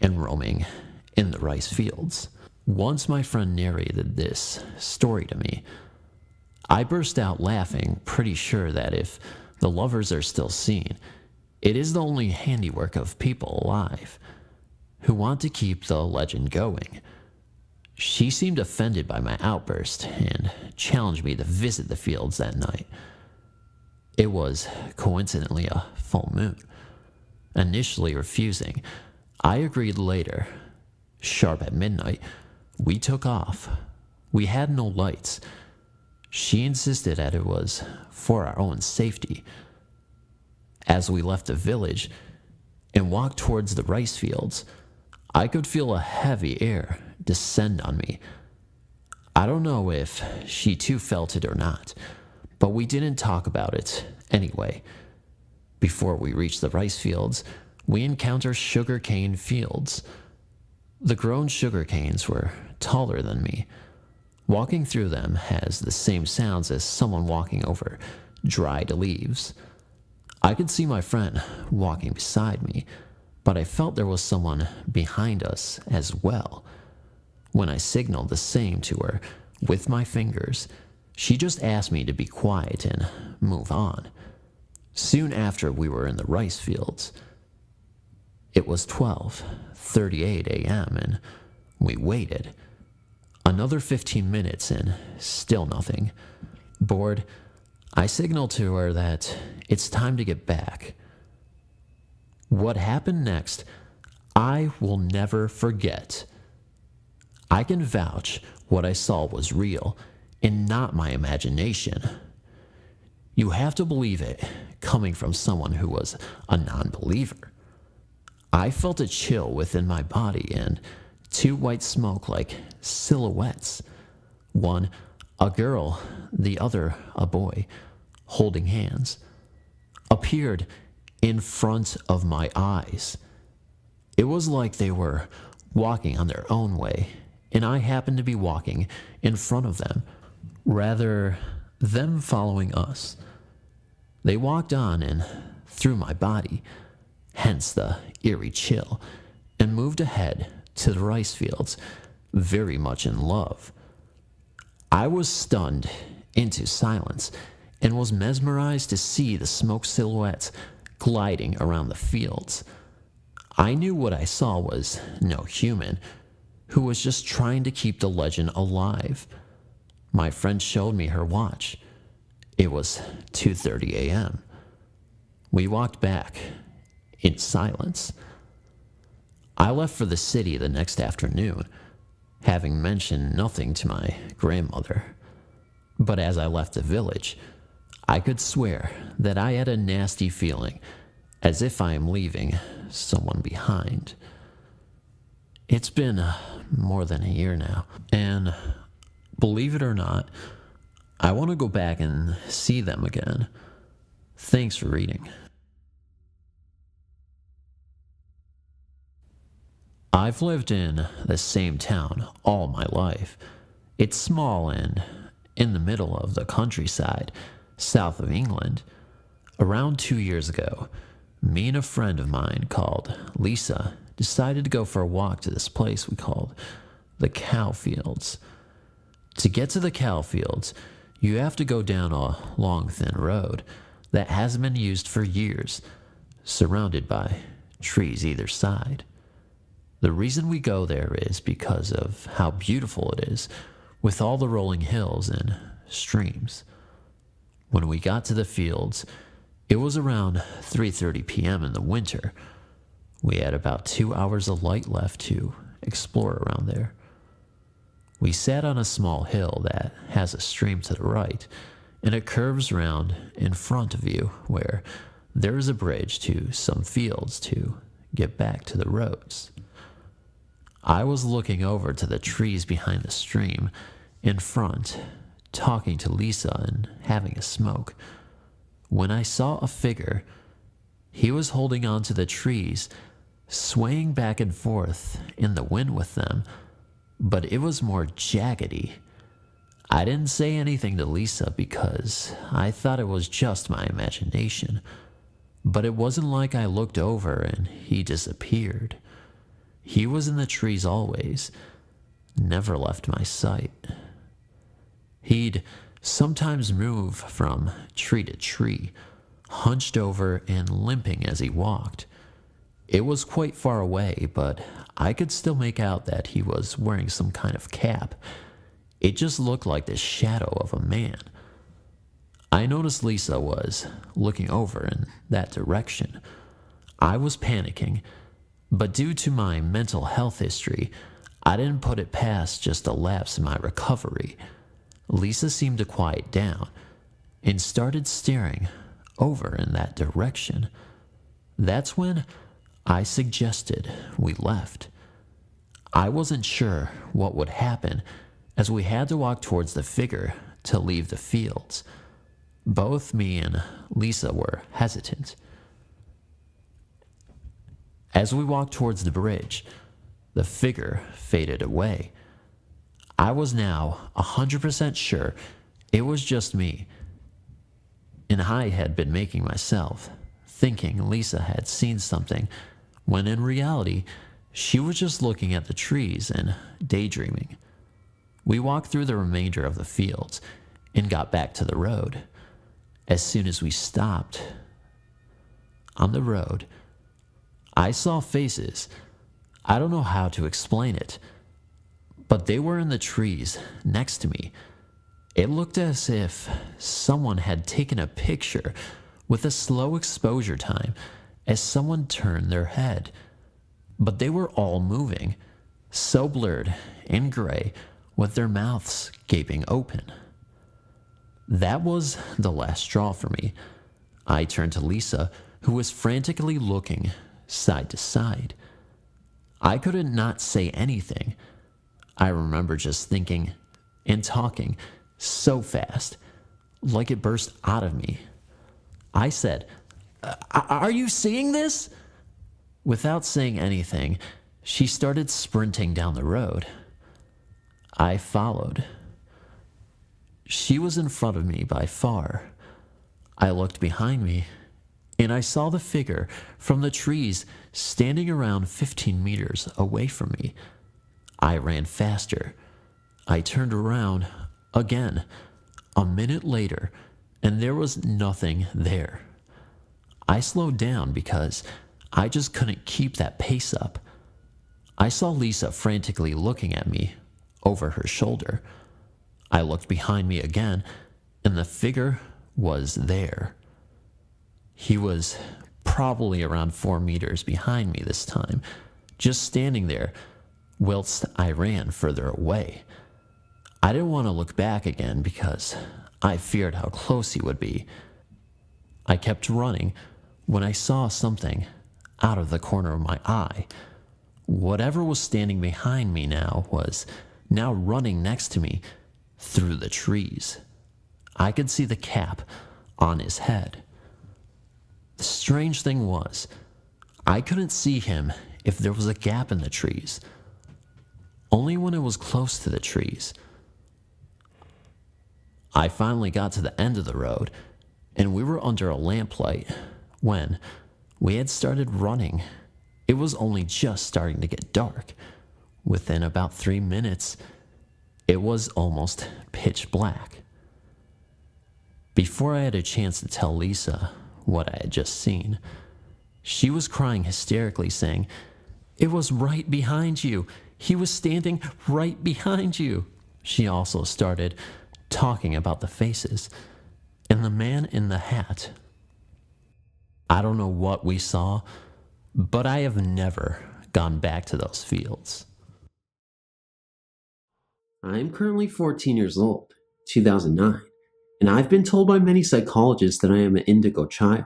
and roaming in the rice fields. Once my friend narrated this story to me, I burst out laughing, pretty sure that if the lovers are still seen, it is the only handiwork of people alive who want to keep the legend going. She seemed offended by my outburst and challenged me to visit the fields that night. It was coincidentally a full moon. Initially refusing, I agreed later. Sharp at midnight, we took off. We had no lights. She insisted that it was for our own safety. As we left the village and walked towards the rice fields, I could feel a heavy air descend on me. I don't know if she too felt it or not, but we didn't talk about it anyway. Before we reached the rice fields, we encountered sugarcane fields. The grown sugar canes were taller than me. Walking through them has the same sounds as someone walking over dried leaves. I could see my friend walking beside me, but I felt there was someone behind us as well. When I signaled the same to her with my fingers, she just asked me to be quiet and move on. Soon after we were in the rice fields. It was 12:38 a.m. and we waited. Another 15 minutes and still nothing. Bored, I signaled to her that it's time to get back. What happened next, I will never forget. I can vouch what I saw was real and not my imagination. You have to believe it, coming from someone who was a non-believer. I felt a chill within my body and two white smoke-like silhouettes. One, a girl, the other, a boy, holding hands, appeared in front of my eyes. It was like they were walking on their own way, and I happened to be walking in front of them, rather them following us. They walked on and through my body, hence the eerie chill, and moved ahead to the rice fields, very much in love. I was stunned into silence and was mesmerized to see the smoke silhouettes gliding around the fields. I knew what I saw was no human, who was just trying to keep the legend alive. My friend showed me her watch. It was 2:30 a.m. We walked back in silence. I left for the city the next afternoon, having mentioned nothing to my grandmother. But as I left the village, I could swear that I had a nasty feeling, as if I am leaving someone behind. It's been more than a year now, and believe it or not, I want to go back and see them again. Thanks for reading. I've lived in the same town all my life. It's small and in the middle of the countryside, south of England. Around 2 years ago, me and a friend of mine called Lisa decided to go for a walk to this place we called the cow fields. To get to the cow fields, you have to go down a long, thin road that hasn't been used for years, surrounded by trees either side. The reason we go there is because of how beautiful it is, with all the rolling hills and streams. When we got to the fields, it was around 3:30 p.m. in the winter. We had about 2 hours of light left to explore around there. We sat on a small hill that has a stream to the right, and it curves around in front of you where there is a bridge to some fields to get back to the roads. I was looking over to the trees behind the stream in front, talking to Lisa and having a smoke, when I saw a figure. He was holding on to the trees, swaying back and forth in the wind with them, but it was more jaggedy. I didn't say anything to Lisa because I thought it was just my imagination, but it wasn't like I looked over and he disappeared. He was in the trees always, never left my sight. He'd sometimes move from tree to tree, hunched over and limping as he walked. It was quite far away, but I could still make out that he was wearing some kind of cap. It just looked like the shadow of a man. I noticed Lisa was looking over in that direction. I was panicking, but due to my mental health history, I didn't put it past just a lapse in my recovery. Lisa seemed to quiet down and started staring over in that direction. That's when I suggested we left. I wasn't sure what would happen, as we had to walk towards the figure to leave the fields. Both me and Lisa were hesitant. As we walked towards the bridge, the figure faded away. I was now 100% sure it was just me, and I had been making myself, thinking Lisa had seen something, when in reality, she was just looking at the trees and daydreaming. We walked through the remainder of the fields and got back to the road. As soon as we stopped on the road, I saw faces. I don't know how to explain it, but they were in the trees next to me. It looked as if someone had taken a picture with a slow exposure time as someone turned their head. But they were all moving, so blurred and gray, with their mouths gaping open. That was the last straw for me. I turned to Lisa, who was frantically looking side to side. I couldn't not say anything. I remember just thinking and talking so fast, like it burst out of me. I said, "Are you seeing this?" Without saying anything, she started sprinting down the road. I followed. She was in front of me by far. I looked behind me, and I saw the figure from the trees standing around 15 meters away from me. I ran faster. I turned around again a minute later, and there was nothing there. I slowed down because I just couldn't keep that pace up. I saw Lisa frantically looking at me over her shoulder. I looked behind me again, and the figure was there. He was probably around 4 meters behind me this time, just standing there whilst I ran further away. I didn't want to look back again because I feared how close he would be. I kept running when I saw something out of the corner of my eye. Whatever was standing behind me now was now running next to me through the trees. I could see the cap on his head. The strange thing was, I couldn't see him if there was a gap in the trees, only when it was close to the trees. I finally got to the end of the road, and we were under a lamplight when we had started running. It was only just starting to get dark. Within about 3 minutes, it was almost pitch black. Before I had a chance to tell Lisa what I had just seen, she was crying hysterically, saying, "It was right behind you. He was standing right behind you." She also started talking about the faces and the man in the hat. I don't know what we saw, but I have never gone back to those fields. I am currently 14 years old, 2009, and I've been told by many psychologists that I am an indigo child.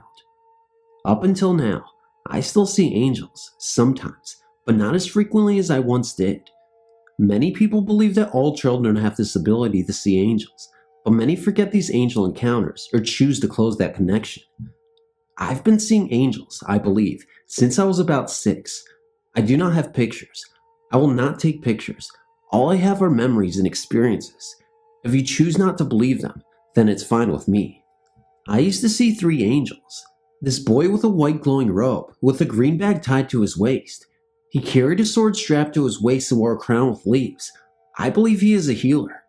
Up until now, I still see angels, sometimes, but not as frequently as I once did. Many people believe that all children have this ability to see angels, but many forget these angel encounters or choose to close that connection. I've been seeing angels, I believe, since I was about 6. I do not have pictures. I will not take pictures. All I have are memories and experiences. If you choose not to believe them, then it's fine with me. I used to see 3 angels. This boy with a white glowing robe, with a green bag tied to his waist. He carried a sword strapped to his waist and wore a crown with leaves. I believe he is a healer.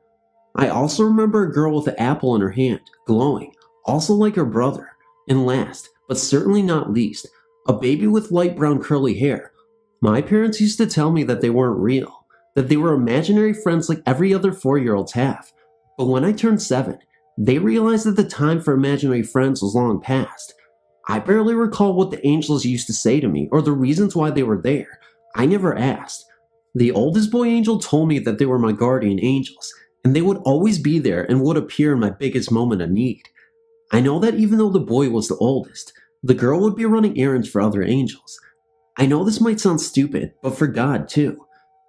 I also remember a girl with an apple in her hand, glowing, also like her brother. And last, but certainly not least, a baby with light brown curly hair. My parents used to tell me that they weren't real, that they were imaginary friends like every other 4-year-olds have. But when I turned 7, they realized that the time for imaginary friends was long past. I barely recall what the angels used to say to me or the reasons why they were there. I never asked. The oldest boy angel told me that they were my guardian angels, and they would always be there and would appear in my biggest moment of need. I know that even though the boy was the oldest, the girl would be running errands for other angels. I know this might sound stupid, but for God too.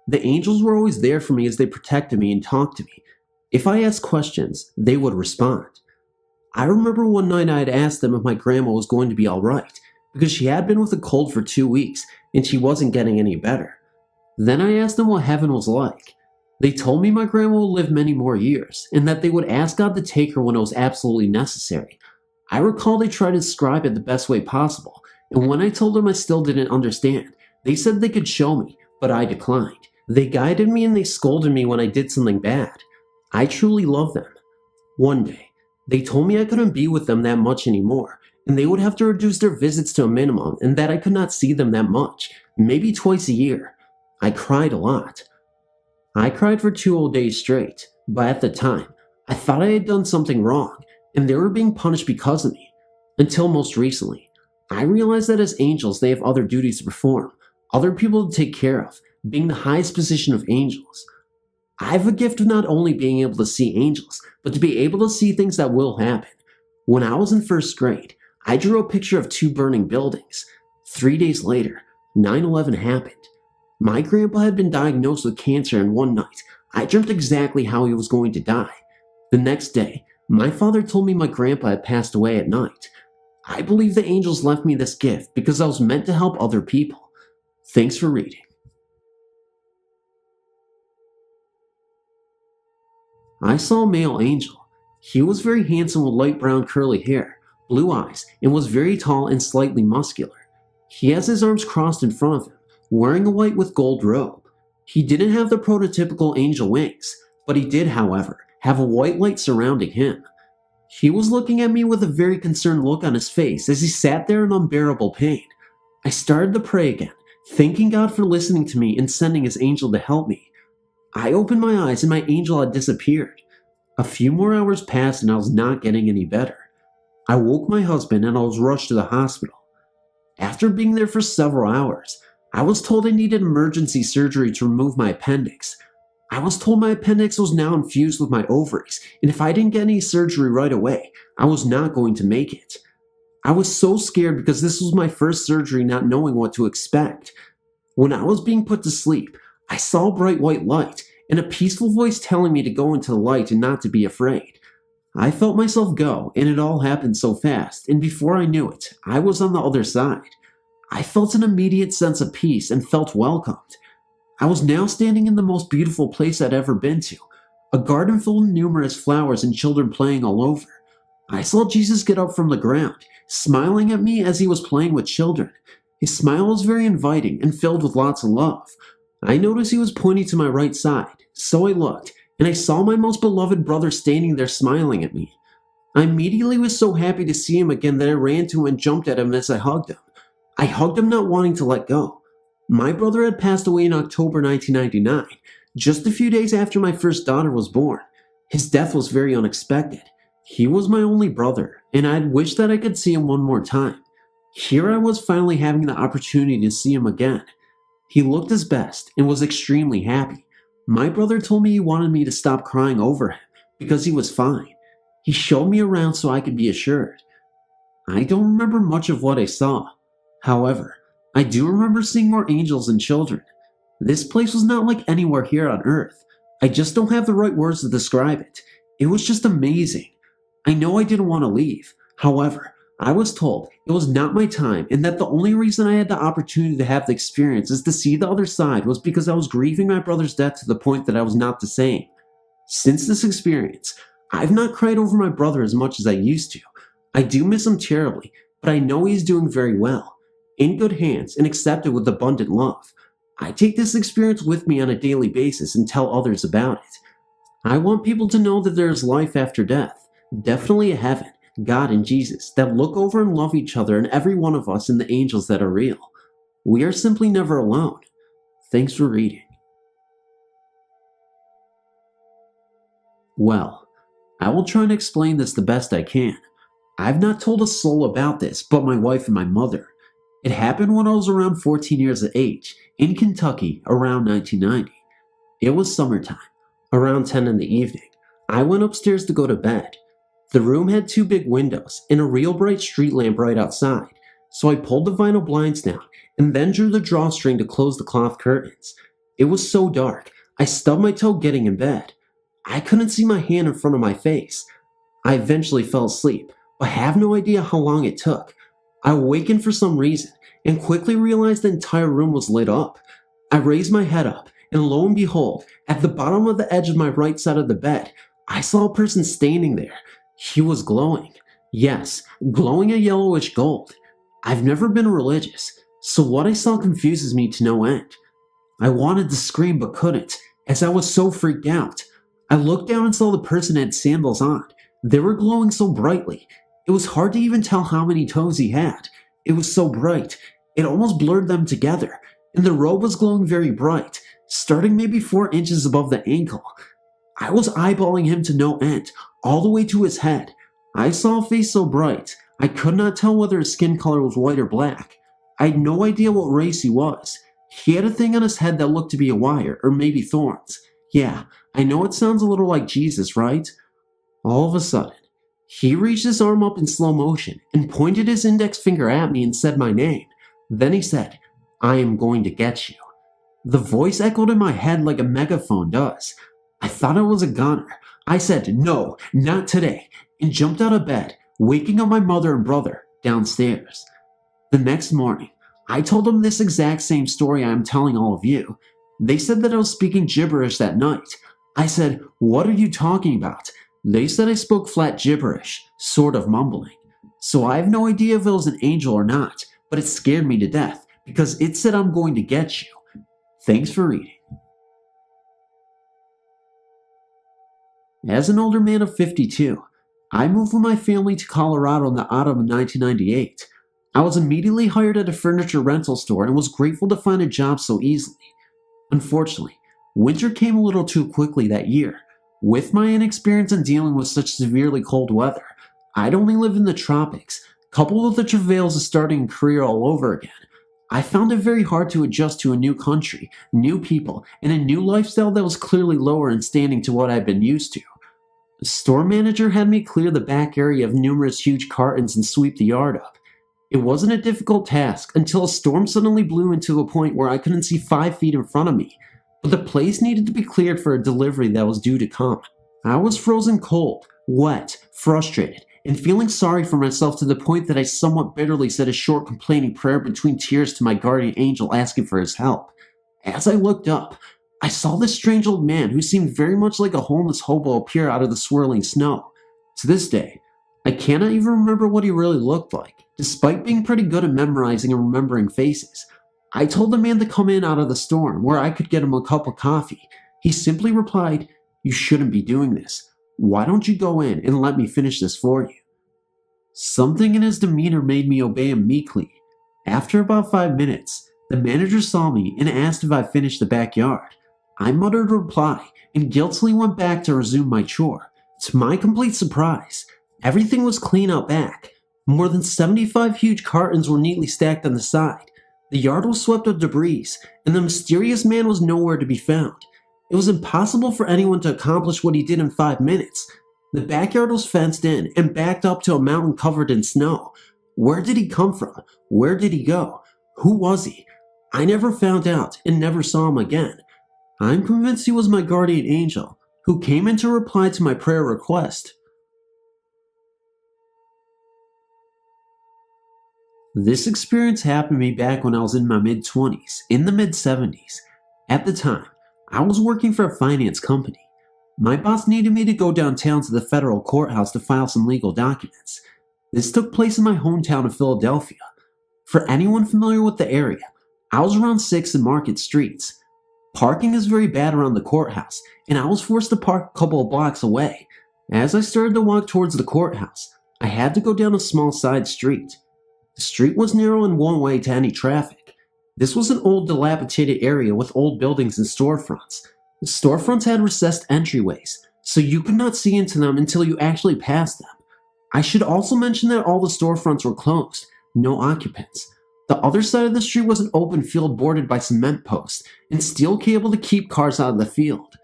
The angels were always there for me as they protected me and talked to me. If I asked questions, they would respond. I remember one night I had asked them if my grandma was going to be alright, because she had been with a cold for 2 weeks and she wasn't getting any better. Then I asked them what heaven was like. They told me my grandma would live many more years, and that they would ask God to take her when it was absolutely necessary. I recall they tried to describe it the best way possible, and when I told them I still didn't understand, they said they could show me, but I declined. They guided me and they scolded me when I did something bad. I truly love them. One day, they told me I couldn't be with them that much anymore, and they would have to reduce their visits to a minimum, and that I could not see them that much, maybe twice a year. I cried a lot. I cried for 2 whole days straight, but at the time, I thought I had done something wrong, and they were being punished because of me. Until most recently, I realized that as angels they have other duties to perform, other people to take care of, being the highest position of angels. I have a gift of not only being able to see angels, but to be able to see things that will happen. When I was in 1st grade, I drew a picture of 2 burning buildings. 3 days later, 9/11 happened. My grandpa had been diagnosed with cancer, and one night, I dreamt exactly how he was going to die. The next day, my father told me my grandpa had passed away at night. I believe the angels left me this gift because I was meant to help other people. Thanks for reading. I saw a male angel. He was very handsome with light brown curly hair, blue eyes, and was very tall and slightly muscular. He has his arms crossed in front of him, wearing a white with gold robe. He didn't have the prototypical angel wings, but he did, however, have a white light surrounding him. He was looking at me with a very concerned look on his face as he sat there in unbearable pain. I started to pray again, thanking God for listening to me and sending his angel to help me. I opened my eyes and my angel had disappeared. A few more hours passed and I was not getting any better. I woke my husband and I was rushed to the hospital. After being there for several hours, I was told I needed emergency surgery to remove my appendix. I was told my appendix was now infused with my ovaries, and if I didn't get any surgery right away, I was not going to make it. I was so scared because this was my first surgery, not knowing what to expect. When I was being put to sleep, I saw a bright white light and a peaceful voice telling me to go into the light and not to be afraid. I felt myself go, and it all happened so fast, and before I knew it, I was on the other side. I felt an immediate sense of peace and felt welcomed. I was now standing in the most beautiful place I'd ever been to, a garden full of numerous flowers and children playing all over. I saw Jesus get up from the ground, smiling at me as he was playing with children. His smile was very inviting and filled with lots of love. I noticed he was pointing to my right side, so I looked, and I saw my most beloved brother standing there smiling at me. I immediately was so happy to see him again that I ran to him and jumped at him as I hugged him. I hugged him not wanting to let go. My brother had passed away in October 1999, just a few days after my first daughter was born. His death was very unexpected. He was my only brother, and I'd wished that I could see him one more time. Here I was finally having the opportunity to see him again. He looked his best and was extremely happy. My brother told me he wanted me to stop crying over him because he was fine. He showed me around so I could be assured. I don't remember much of what I saw. However, I do remember seeing more angels and children. This place was not like anywhere here on Earth. I just don't have the right words to describe it. It was just amazing. I know I didn't want to leave. However, I was told it was not my time and that the only reason I had the opportunity to have the experience is to see the other side was because I was grieving my brother's death to the point that I was not the same. Since this experience, I've not cried over my brother as much as I used to. I do miss him terribly, but I know he's doing very well, in good hands and accepted with abundant love. I take this experience with me on a daily basis and tell others about it. I want people to know that there is life after death, definitely a heaven, God and Jesus that look over and love each other and every one of us and the angels that are real. We are simply never alone. Thanks for reading. Well, I will try and explain this the best I can. I've not told a soul about this but my wife and my mother. It happened when I was around 14 years of age, in Kentucky, around 1990. It was summertime, around 10 in the evening. I went upstairs to go to bed. The room had 2 big windows and a real bright street lamp right outside, so I pulled the vinyl blinds down and then drew the drawstring to close the cloth curtains. It was so dark, I stubbed my toe getting in bed. I couldn't see my hand in front of my face. I eventually fell asleep, but have no idea how long it took. I awakened for some reason and quickly realized the entire room was lit up. I raised my head up, and lo and behold, at the bottom of the edge of my right side of the bed, I saw a person standing there. He was glowing. Yes, glowing a yellowish gold. I've never been religious, so what I saw confuses me to no end. I wanted to scream but couldn't, as I was so freaked out. I looked down and saw the person had sandals on. They were glowing so brightly. It was hard to even tell how many toes he had. It was so bright, it almost blurred them together, and the robe was glowing very bright, starting maybe 4 inches above the ankle. I was eyeballing him to no end, all the way to his head. I saw a face so bright, I could not tell whether his skin color was white or black. I had no idea what race he was. He had a thing on his head that looked to be a wire, or maybe thorns. Yeah, I know it sounds a little like Jesus, right? All of a sudden, he reached his arm up in slow motion and pointed his index finger at me and said my name. Then he said, "I am going to get you." The voice echoed in my head like a megaphone does. I thought it was a gunner. I said, "No, not today," and jumped out of bed, waking up my mother and brother downstairs. The next morning, I told them this exact same story I am telling all of you. They said that I was speaking gibberish that night. I said, "What are you talking about?" They said I spoke flat gibberish, sort of mumbling. So I have no idea if it was an angel or not, but it scared me to death because it said I'm going to get you. Thanks for reading. As an older man of 52, I moved with my family to Colorado in the autumn of 1998. I was immediately hired at a furniture rental store and was grateful to find a job so easily. Unfortunately, winter came a little too quickly that year. With my inexperience in dealing with such severely cold weather, I'd only lived in the tropics, coupled with the travails of starting a career all over again. I found it very hard to adjust to a new country, new people, and a new lifestyle that was clearly lower in standing to what I'd been used to. The store manager had me clear the back area of numerous huge cartons and sweep the yard up. It wasn't a difficult task until a storm suddenly blew into a point where I couldn't see 5 feet in front of me. But the place needed to be cleared for a delivery that was due to come. I was frozen cold, wet, frustrated, and feeling sorry for myself to the point that I somewhat bitterly said a short complaining prayer between tears to my guardian angel asking for his help. As I looked up, I saw this strange old man who seemed very much like a homeless hobo appear out of the swirling snow. To this day, I cannot even remember what he really looked like, despite being pretty good at memorizing and remembering faces. I told the man to come in out of the storm where I could get him a cup of coffee. He simply replied, "You shouldn't be doing this. Why don't you go in and let me finish this for you?" Something in his demeanor made me obey him meekly. After about 5 minutes, the manager saw me and asked if I finished the backyard. I muttered a reply and guiltily went back to resume my chore. To my complete surprise, everything was clean out back. More than 75 huge cartons were neatly stacked on the side. The yard was swept of debris, and the mysterious man was nowhere to be found. It was impossible for anyone to accomplish what he did in 5 minutes. The backyard was fenced in and backed up to a mountain covered in snow. Where did he come from? Where did he go? Who was he? I never found out and never saw him again. I'm convinced he was my guardian angel, who came in to reply to my prayer request. This experience happened to me back when I was in my mid-20s, in the mid-70s. At the time, I was working for a finance company. My boss needed me to go downtown to the federal courthouse to file some legal documents. This took place in my hometown of Philadelphia. For anyone familiar with the area, I was around 6th and Market Streets. Parking is very bad around the courthouse, and I was forced to park a couple of blocks away. As I started to walk towards the courthouse, I had to go down a small side street. The street was narrow and one way to any traffic. This was an old dilapidated area with old buildings and storefronts. The storefronts had recessed entryways, so you could not see into them until you actually passed them. I should also mention that all the storefronts were closed, no occupants. The other side of the street was an open field bordered by cement posts and steel cable to keep cars out of the field.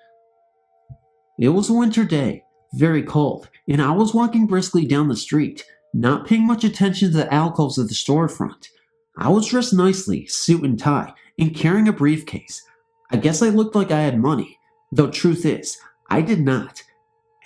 It was a winter day, very cold, and I was walking briskly down the street, not paying much attention to the alcoves of the storefront. I was dressed nicely, suit and tie, and carrying a briefcase. I guess I looked like I had money, though truth is, I did not.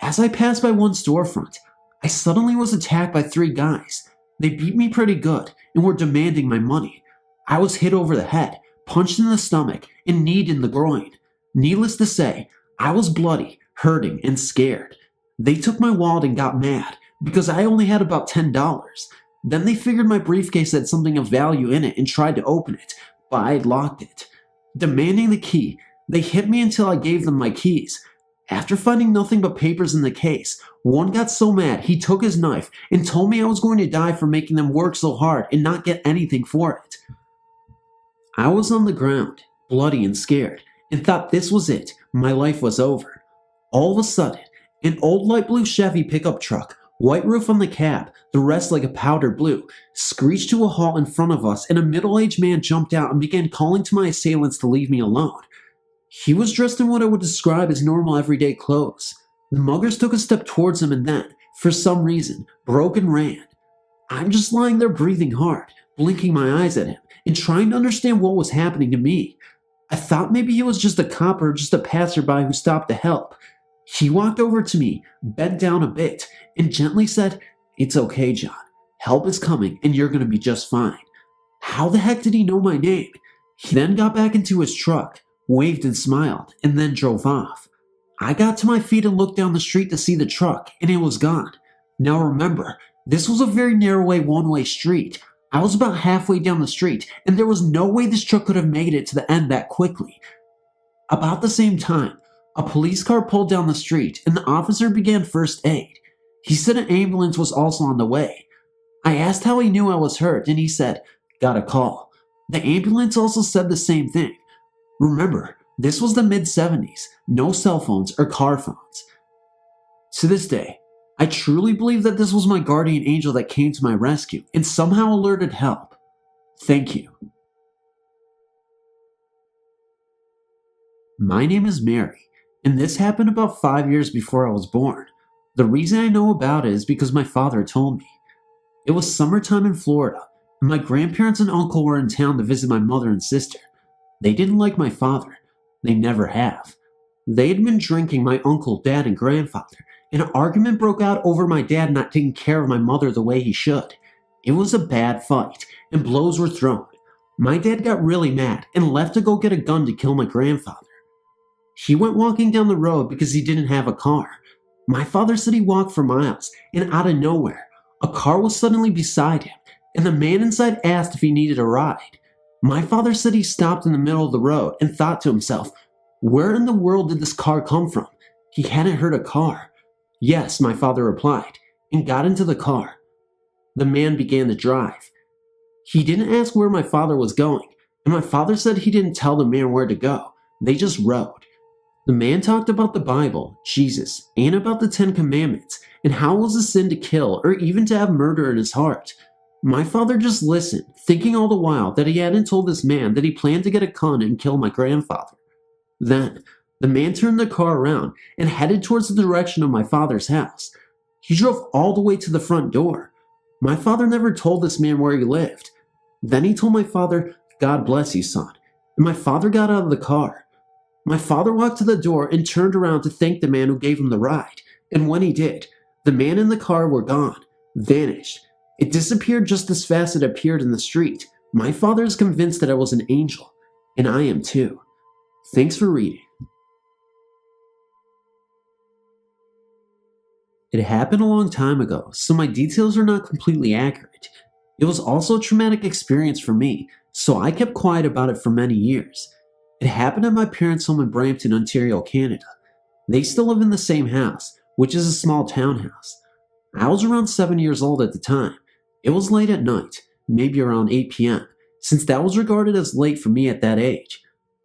As I passed by one storefront, I suddenly was attacked by 3 guys. They beat me pretty good and were demanding my money. I was hit over the head, punched in the stomach, and kneed in the groin. Needless to say, I was bloody, hurting, and scared. They took my wallet and got mad because I only had about $10. Then they figured my briefcase had something of value in it and tried to open it, but I had locked it. Demanding the key, they hit me until I gave them my keys. After finding nothing but papers in the case, one got so mad he took his knife and told me I was going to die for making them work so hard and not get anything for it. I was on the ground, bloody and scared, and thought this was it, my life was over. All of a sudden, an old light blue Chevy pickup truck, white roof on the cab, the rest like a powder blue, screeched to a halt in front of us, and a middle-aged man jumped out and began calling to my assailants to leave me alone. He was dressed in what I would describe as normal everyday clothes. The muggers took a step towards him and then, for some reason, broke and ran. I'm just lying there breathing hard, blinking my eyes at him, and trying to understand what was happening to me. I thought maybe he was just a cop or just a passerby who stopped to help. He walked over to me, bent down a bit, and gently said, "It's okay, John. Help is coming and you're going to be just fine." How the heck did he know my name? He then got back into his truck, waved and smiled, and then drove off. I got to my feet and looked down the street to see the truck, and it was gone. Now remember, this was a very narrow one-way street. I was about halfway down the street, and there was no way this truck could have made it to the end that quickly. About the same time, a police car pulled down the street, and the officer began first aid. He said an ambulance was also on the way. I asked how he knew I was hurt, and he said, "Got a call." The ambulance also said the same thing. Remember, this was the mid-70s, no cell phones or car phones. To this day, I truly believe that this was my guardian angel that came to my rescue and somehow alerted help. Thank you. My name is Mary, and this happened about 5 years before I was born. The reason I know about it is because my father told me. It was summertime in Florida, and my grandparents and uncle were in town to visit my mother and sister. They didn't like my father. They never have. They had been drinking, my uncle, dad, and grandfather, An argument broke out over my dad not taking care of my mother the way he should. It was a bad fight, and blows were thrown. My dad got really mad and left to go get a gun to kill my grandfather. He went walking down the road because he didn't have a car. My father said he walked for miles, and out of nowhere, a car was suddenly beside him, and the man inside asked if he needed a ride. My father said he stopped in the middle of the road and thought to himself, where in the world did this car come from? He hadn't heard a car. Yes, my father replied, and got into the car. The man began to drive. He didn't ask where my father was going, and my father said he didn't tell the man where to go. They just rode. The man talked about the Bible, Jesus, and about the 10 Commandments, and how it was a sin to kill or even to have murder in his heart. My father just listened, thinking all the while that he hadn't told this man that he planned to get a gun and kill my grandfather. Then, the man turned the car around and headed towards the direction of my father's house. He drove all the way to the front door. My father never told this man where he lived. Then he told my father, God bless you, son, and my father got out of the car. My father walked to the door and turned around to thank the man who gave him the ride, and when he did, the man in the car were gone, vanished. It disappeared just as fast as it appeared in the street. My father is convinced that I was an angel, and I am too. Thanks for reading. It happened a long time ago, so my details are not completely accurate. It was also a traumatic experience for me, so I kept quiet about it for many years. It happened at my parents' home in Brampton, Ontario, Canada. They still live in the same house, which is a small townhouse. I was around 7 years old at the time. It was late at night, maybe around 8 p.m., since that was regarded as late for me at that age.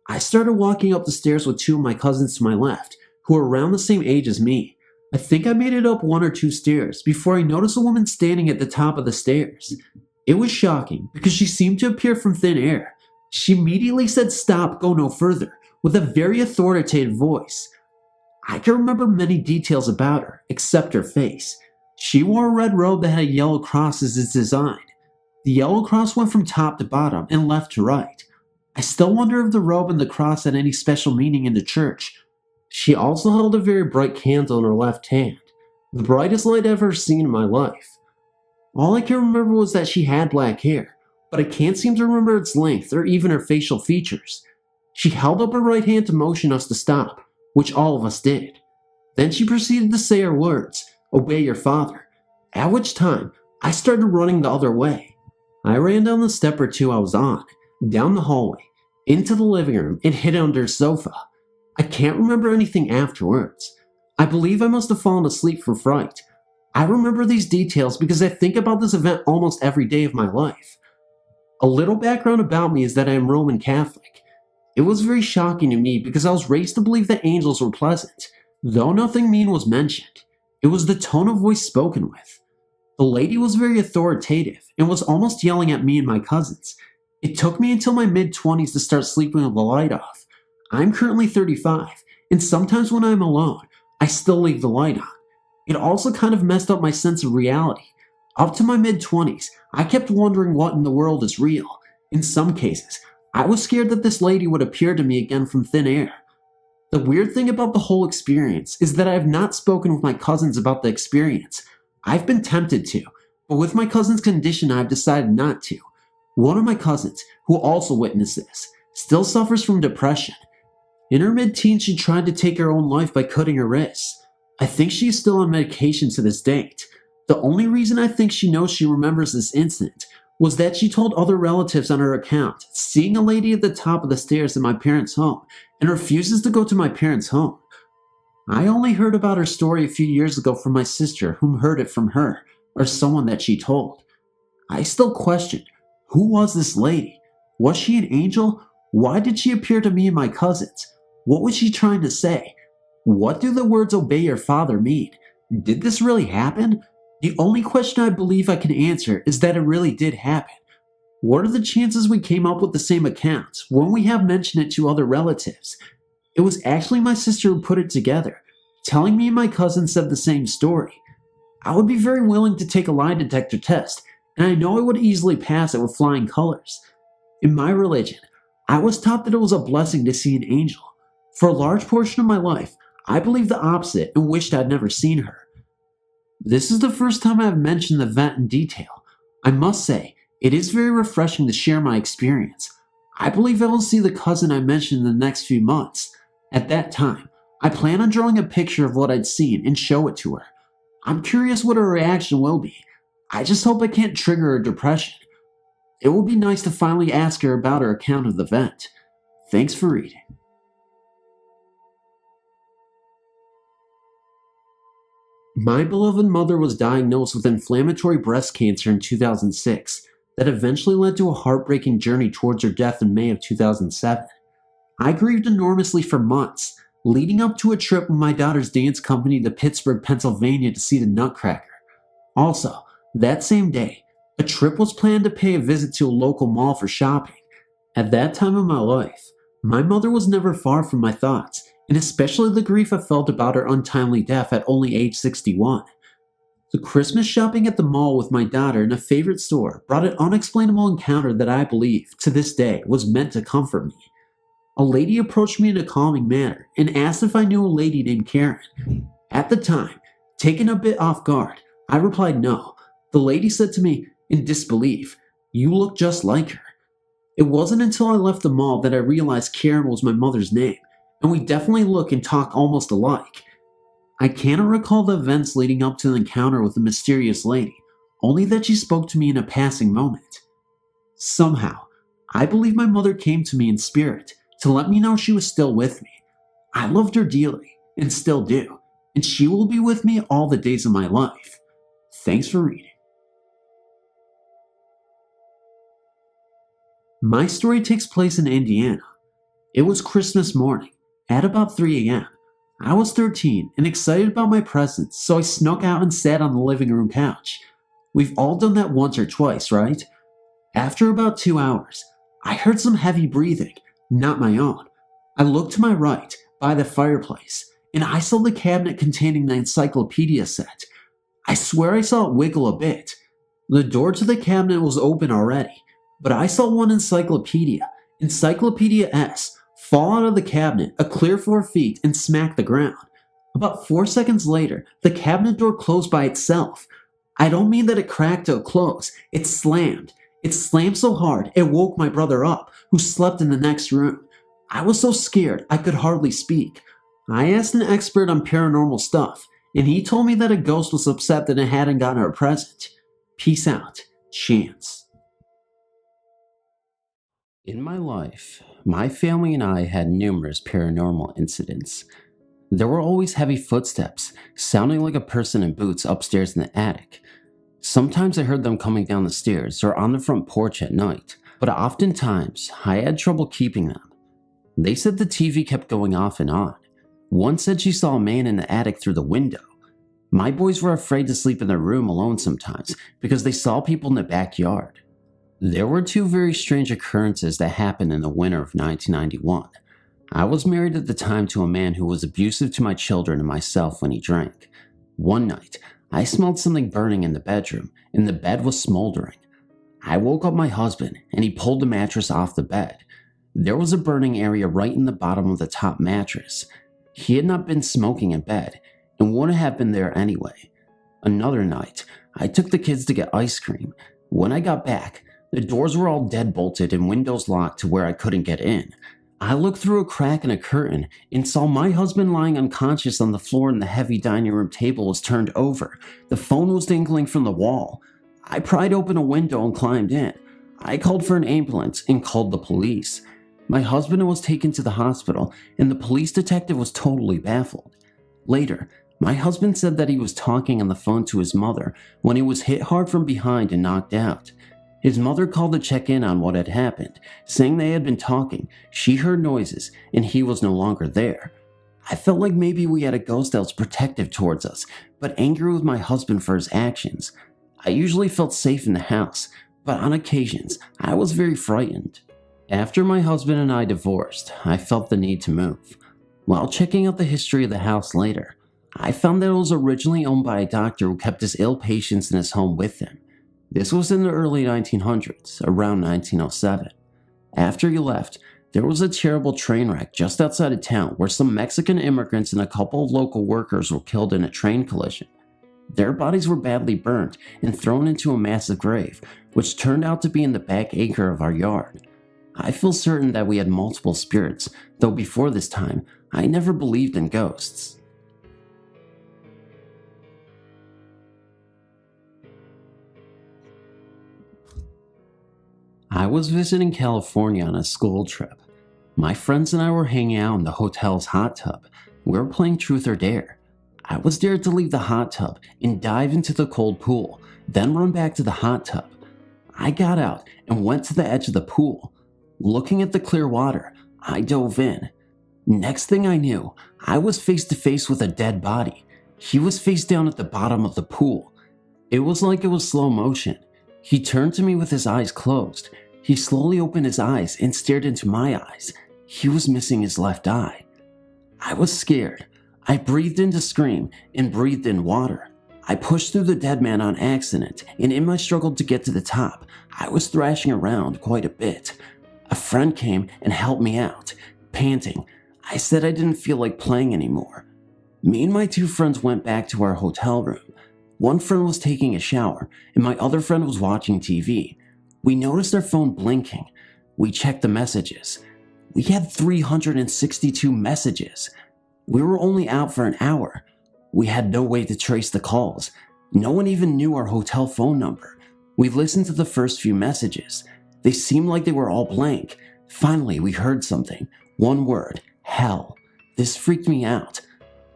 I started walking up the stairs with 2 of my cousins to my left, who were around the same age as me. I think I made it up 1 or 2 stairs before I noticed a woman standing at the top of the stairs. It was shocking because she seemed to appear from thin air. She immediately said, "Stop, go no further," with a very authoritative voice. I can remember many details about her, except her face. She wore a red robe that had a yellow cross as its design. The yellow cross went from top to bottom and left to right. I still wonder if the robe and the cross had any special meaning in the church. She also held a very bright candle in her left hand, the brightest light I've ever seen in my life. All I can remember was that she had black hair, but I can't seem to remember its length or even her facial features. She held up her right hand to motion us to stop, which all of us did. Then she proceeded to say her words, "Obey your father," at which time I started running the other way. I ran down the step or 2 I was on, down the hallway, into the living room, and hid under a sofa. I can't remember anything afterwards. I believe I must have fallen asleep from fright. I remember these details because I think about this event almost every day of my life. A little background about me is that I am Roman Catholic. It was very shocking to me because I was raised to believe that angels were pleasant, though nothing mean was mentioned. It was the tone of voice spoken with. The lady was very authoritative and was almost yelling at me and my cousins. It took me until my mid-20s to start sleeping with the light off. I'm currently 35, and sometimes when I'm alone, I still leave the light on. It also kind of messed up my sense of reality. Up to my mid-20s, I kept wondering what in the world is real. In some cases, I was scared that this lady would appear to me again from thin air. The weird thing about the whole experience is that I have not spoken with my cousins about the experience. I've been tempted to, but with my cousin's condition I've decided not to. One of my cousins, who also witnessed this, still suffers from depression. In her mid-teens, she tried to take her own life by cutting her wrists. I think she is still on medication to this date. The only reason I think she knows she remembers this incident was that she told other relatives on her account, seeing a lady at the top of the stairs in my parents' home, and refuses to go to my parents' home. I only heard about her story a few years ago from my sister, whom heard it from her, or someone that she told. I still question, who was this lady? Was she an angel? Why did she appear to me and my cousins? What was she trying to say? What do the words "obey your father" mean? Did this really happen? The only question I believe I can answer is that it really did happen. What are the chances we came up with the same accounts when we have mentioned it to other relatives? It was actually my sister who put it together, telling me and my cousin said the same story. I would be very willing to take a lie detector test, and I know I would easily pass it with flying colors. In my religion, I was taught that it was a blessing to see an angel. For a large portion of my life, I believe the opposite and wished I'd never seen her. This is the first time I've mentioned the vent in detail. I must say, it is very refreshing to share my experience. I believe I will see the cousin I mentioned in the next few months. At that time, I plan on drawing a picture of what I'd seen and show it to her. I'm curious what her reaction will be. I just hope I can't trigger her depression. It would be nice to finally ask her about her account of the vent. Thanks for reading. My beloved mother was diagnosed with inflammatory breast cancer in 2006 that eventually led to a heartbreaking journey towards her death in May of 2007. I grieved enormously for months, leading up to a trip with my daughter's dance company to Pittsburgh, Pennsylvania to see the Nutcracker. Also, that same day, a trip was planned to pay a visit to a local mall for shopping. At that time in my life, my mother was never far from my thoughts, and especially the grief I felt about her untimely death at only age 61. The Christmas shopping at the mall with my daughter in a favorite store brought an unexplainable encounter that I believe, to this day, was meant to comfort me. A lady approached me in a calming manner and asked if I knew a lady named Karen. At the time, taken a bit off guard, I replied no. The lady said to me, in disbelief, "You look just like her." It wasn't until I left the mall that I realized Karen was my mother's name, and we definitely look and talk almost alike. I cannot recall the events leading up to the encounter with the mysterious lady, only that she spoke to me in a passing moment. Somehow, I believe my mother came to me in spirit to let me know she was still with me. I loved her dearly, and still do, and she will be with me all the days of my life. Thanks for reading. My story takes place in Indiana. It was Christmas morning, at about 3 a.m. I was 13 and excited about my presents, so I snuck out and sat on the living room couch. We've all done that once or twice, right? After about 2 hours, I heard some heavy breathing, not my own. I looked to my right, by the fireplace, and I saw the cabinet containing the encyclopedia set. I swear I saw it wiggle a bit. The door to the cabinet was open already, but I saw one encyclopedia, Encyclopedia S, fall out of the cabinet a clear 4 feet and smack the ground. About 4 seconds later, the cabinet door closed by itself. I don't mean that it cracked to a close, it slammed. It slammed so hard it woke my brother up, who slept in the next room. I was so scared I could hardly speak. I asked an expert on paranormal stuff, and he told me that a ghost was upset that it hadn't gotten her a present. Peace out, Chance. In my life, my family and I had numerous paranormal incidents. There were always heavy footsteps, sounding like a person in boots upstairs in the attic. Sometimes I heard them coming down the stairs or on the front porch at night, but oftentimes I had trouble keeping them. They said the TV kept going off and on. One said she saw a man in the attic through the window. My boys were afraid to sleep in their room alone sometimes because they saw people in the backyard. There were 2 very strange occurrences that happened in the winter of 1991. I was married at the time to a man who was abusive to my children and myself when he drank. One night, I smelled something burning in the bedroom, and the bed was smoldering. I woke up my husband, and he pulled the mattress off the bed. There was a burning area right in the bottom of the top mattress. He had not been smoking in bed, and wouldn't have been there anyway. Another night, I took the kids to get ice cream. When I got back, the doors were all dead-bolted and windows locked to where I couldn't get in. I looked through a crack in a curtain and saw my husband lying unconscious on the floor, and the heavy dining room table was turned over. The phone was dangling from the wall. I pried open a window and climbed in. I called for an ambulance and called the police. My husband was taken to the hospital, and the police detective was totally baffled. Later, my husband said that he was talking on the phone to his mother when he was hit hard from behind and knocked out. His mother called to check in on what had happened, saying they had been talking, she heard noises, and he was no longer there. I felt like maybe we had a ghost that was protective towards us, but angry with my husband for his actions. I usually felt safe in the house, but on occasions, I was very frightened. After my husband and I divorced, I felt the need to move. While checking out the history of the house later, I found that it was originally owned by a doctor who kept his ill patients in his home with him. This was in the early 1900s, around 1907. After he left, There was a terrible train wreck just outside of town where some Mexican immigrants and a couple of local workers were killed in a train collision. Their bodies were badly burned and thrown into a massive grave, which turned out to be in the back acre of our yard. I feel certain that we had multiple spirits, though before this time, I never believed in ghosts. I was visiting California on a school trip. My friends and I were hanging out in the hotel's hot tub. We were playing Truth or Dare. I was dared to leave the hot tub and dive into the cold pool, then run back to the hot tub. I got out and went to the edge of the pool. Looking at the clear water, I dove in. Next thing I knew, I was face to face with a dead body. He was face down at the bottom of the pool. It was like it was slow motion. He turned to me with his eyes closed. He slowly opened his eyes and stared into my eyes. He was missing his left eye. I was scared. I breathed in to scream and breathed in water. I pushed through the dead man on accident, and in my struggle to get to the top, I was thrashing around quite a bit. A friend came and helped me out. Panting, I said I didn't feel like playing anymore. Me and my two friends went back to our hotel room. One friend was taking a shower, and my other friend was watching TV. We noticed our phone blinking. We checked the messages. We had 362 messages. We were only out for an hour. We had no way to trace the calls. No one even knew our hotel phone number. We listened to the first few messages. They seemed like they were all blank. Finally, we heard something. One word, hell. This freaked me out.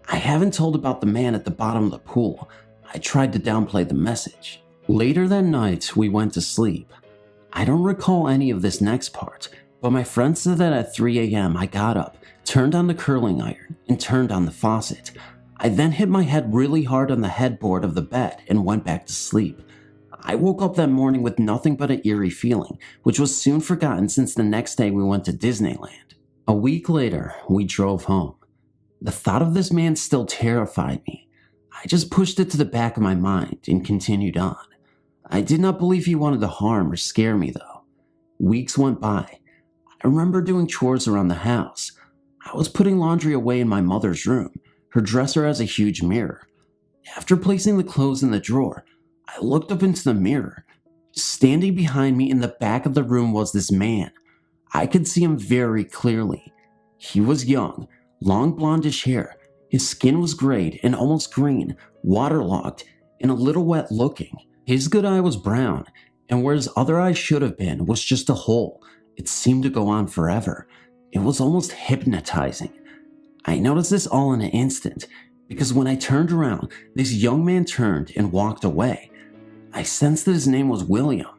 I haven't told about the man at the bottom of the pool. I tried to downplay the message. Later that night, we went to sleep. I don't recall any of this next part, but my friend said that at 3 a.m. I got up, turned on the curling iron, and turned on the faucet. I then hit my head really hard on the headboard of the bed and went back to sleep. I woke up that morning with nothing but an eerie feeling, which was soon forgotten since the next day we went to Disneyland. A week later, we drove home. The thought of this man still terrified me. I just pushed it to the back of my mind and continued on. I did not believe he wanted to harm or scare me, though. Weeks went by. I remember doing chores around the house. I was putting laundry away in my mother's room. Her dresser has a huge mirror. After placing the clothes in the drawer, I looked up into the mirror. Standing behind me in the back of the room was this man. I could see him very clearly. He was young, long blondish hair. His skin was grayed and almost green, waterlogged, and a little wet looking. His good eye was brown, and where his other eye should have been was just a hole. It seemed to go on forever. It was almost hypnotizing. I noticed this all in an instant, because when I turned around, this young man turned and walked away. I sensed that his name was William.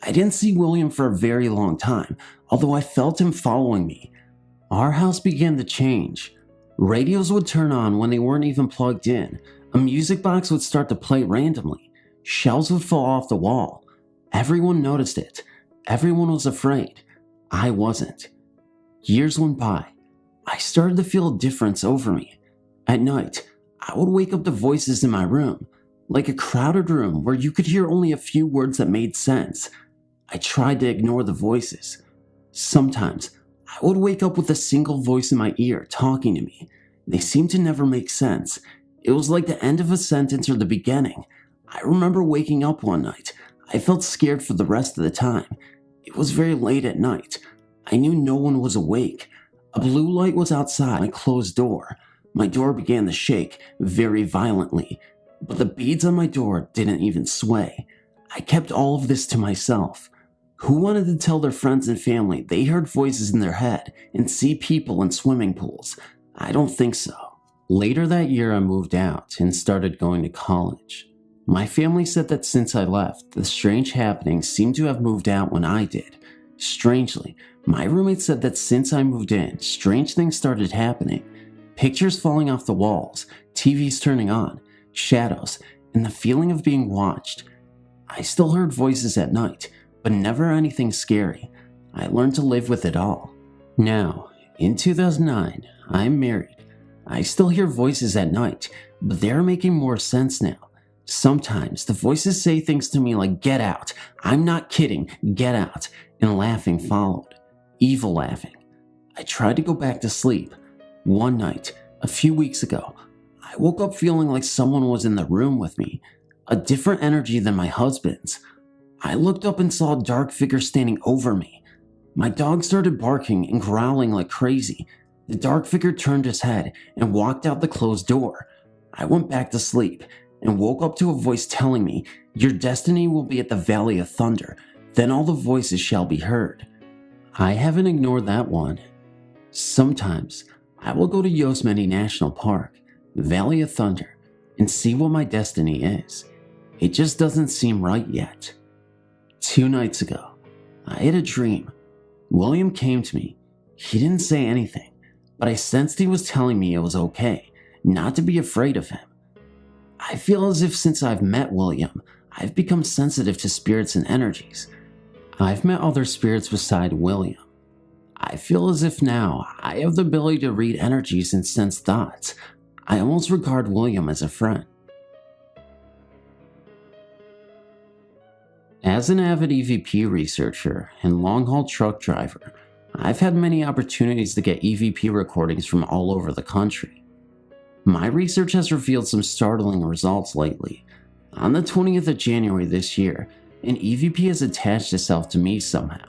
I didn't see William for a very long time, although I felt him following me. Our house began to change. Radios would turn on when they weren't even plugged in. A music box would start to play randomly. Shelves would fall off the wall. Everyone noticed it. Everyone was afraid. I wasn't. Years went by. I started to feel a difference over me. At night, I would wake up to voices in my room, like a crowded room where you could hear only a few words that made sense. I tried to ignore the voices. Sometimes, I would wake up with a single voice in my ear talking to me. They seemed to never make sense. It was like the end of a sentence or the beginning. I remember waking up one night. I felt scared for the rest of the time. It was very late at night. I knew no one was awake. A blue light was outside my closed door. My door began to shake very violently, but the beads on my door didn't even sway. I kept all of this to myself. Who wanted to tell their friends and family they heard voices in their head and see people in swimming pools? I don't think so. Later that year, I moved out and started going to college. My family said that since I left, the strange happenings seemed to have moved out when I did. Strangely, my roommate said that since I moved in, strange things started happening. Pictures falling off the walls, TVs turning on, shadows, and the feeling of being watched. I still heard voices at night, but never anything scary. I learned to live with it all. Now, in 2009, I'm married. I still hear voices at night, but they're making more sense now. Sometimes the voices say things to me like, "Get out. I'm not kidding. Get out." And laughing followed. Evil laughing. I tried to go back to sleep. One night, a few weeks ago, I woke up feeling like someone was in the room with me, a different energy than my husband's. I looked up and saw a dark figure standing over me. My dog started barking and growling like crazy. The dark figure turned his head and walked out the closed door. I went back to sleep and woke up to a voice telling me, "Your destiny will be at the Valley of Thunder, then all the voices shall be heard." I haven't ignored that one. Sometimes I will go to Yosemite National Park, Valley of Thunder, and see what my destiny is. It just doesn't seem right yet. 2 nights ago, I had a dream. William came to me. He didn't say anything, but I sensed he was telling me it was okay, not to be afraid of him. I feel as if since I've met William, I've become sensitive to spirits and energies. I've met other spirits beside William. I feel as if now I have the ability to read energies and sense thoughts. I almost regard William as a friend. As an avid EVP researcher and long-haul truck driver, I've had many opportunities to get EVP recordings from all over the country. My research has revealed some startling results lately. On the 20th of January this year, an EVP has attached itself to me somehow.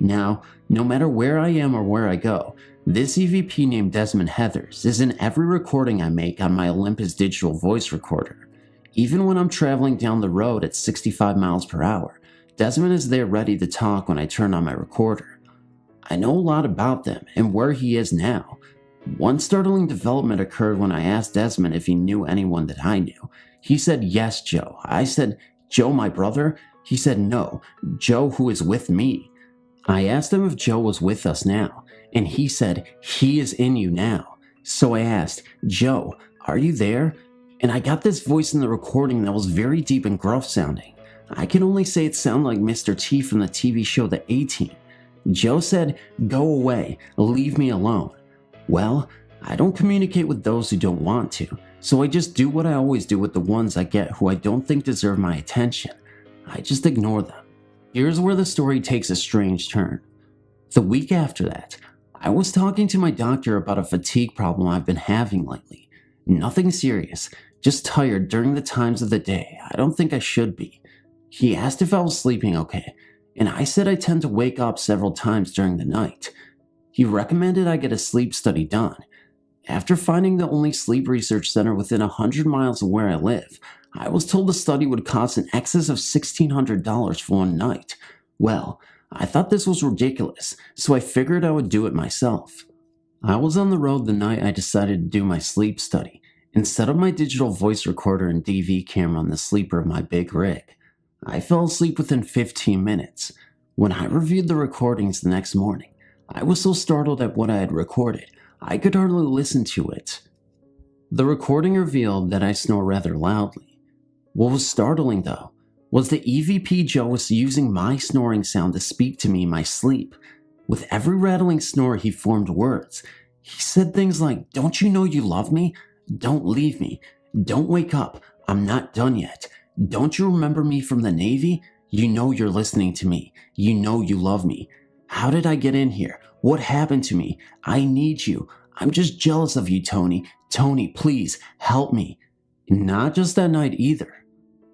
Now, no matter where I am or where I go, this EVP named Desmond Heathers is in every recording I make on my Olympus digital voice recorder. Even when I'm traveling down the road at 65 miles per hour, Desmond is there ready to talk when I turn on my recorder. I know a lot about them and where he is now. One startling development occurred when I asked Desmond if he knew anyone that I knew. He said, "Yes, Joe." I said, "Joe, my brother?" He said, "No, Joe who is with me." I asked him if Joe was with us now, and he said, "He is in you now." So I asked, "Joe, are you there?" And I got this voice in the recording that was very deep and gruff sounding. I can only say it sounded like Mr. T from the TV show The A-Team. Joe said, "Go away, leave me alone." Well, I don't communicate with those who don't want to, so I just do what I always do with the ones I get who I don't think deserve my attention. I just ignore them. Here's where the story takes a strange turn. The week after that, I was talking to my doctor about a fatigue problem I've been having lately. Nothing serious, just tired during the times of the day I don't think I should be. He asked if I was sleeping okay, and I said I tend to wake up several times during the night. He recommended I get a sleep study done. After finding the only sleep research center within 100 miles of where I live, I was told the study would cost in excess of $1,600 for one night. Well, I thought this was ridiculous, so I figured I would do it myself. I was on the road the night I decided to do my sleep study, and set up my digital voice recorder and DV camera on the sleeper of my big rig. I fell asleep within 15 minutes. When I reviewed the recordings the next morning, I was so startled at what I had recorded, I could hardly listen to it. The recording revealed that I snore rather loudly. What was startling, though, was the EVP Joe was using my snoring sound to speak to me in my sleep. With every rattling snore, he formed words. He said things like, "Don't you know you love me? Don't leave me. Don't wake up. I'm not done yet. Don't you remember me from the Navy? You know you're listening to me. You know you love me. How did I get in here? What happened to me? I need you. I'm just jealous of you, Tony. Tony, please, help me." Not just that night either.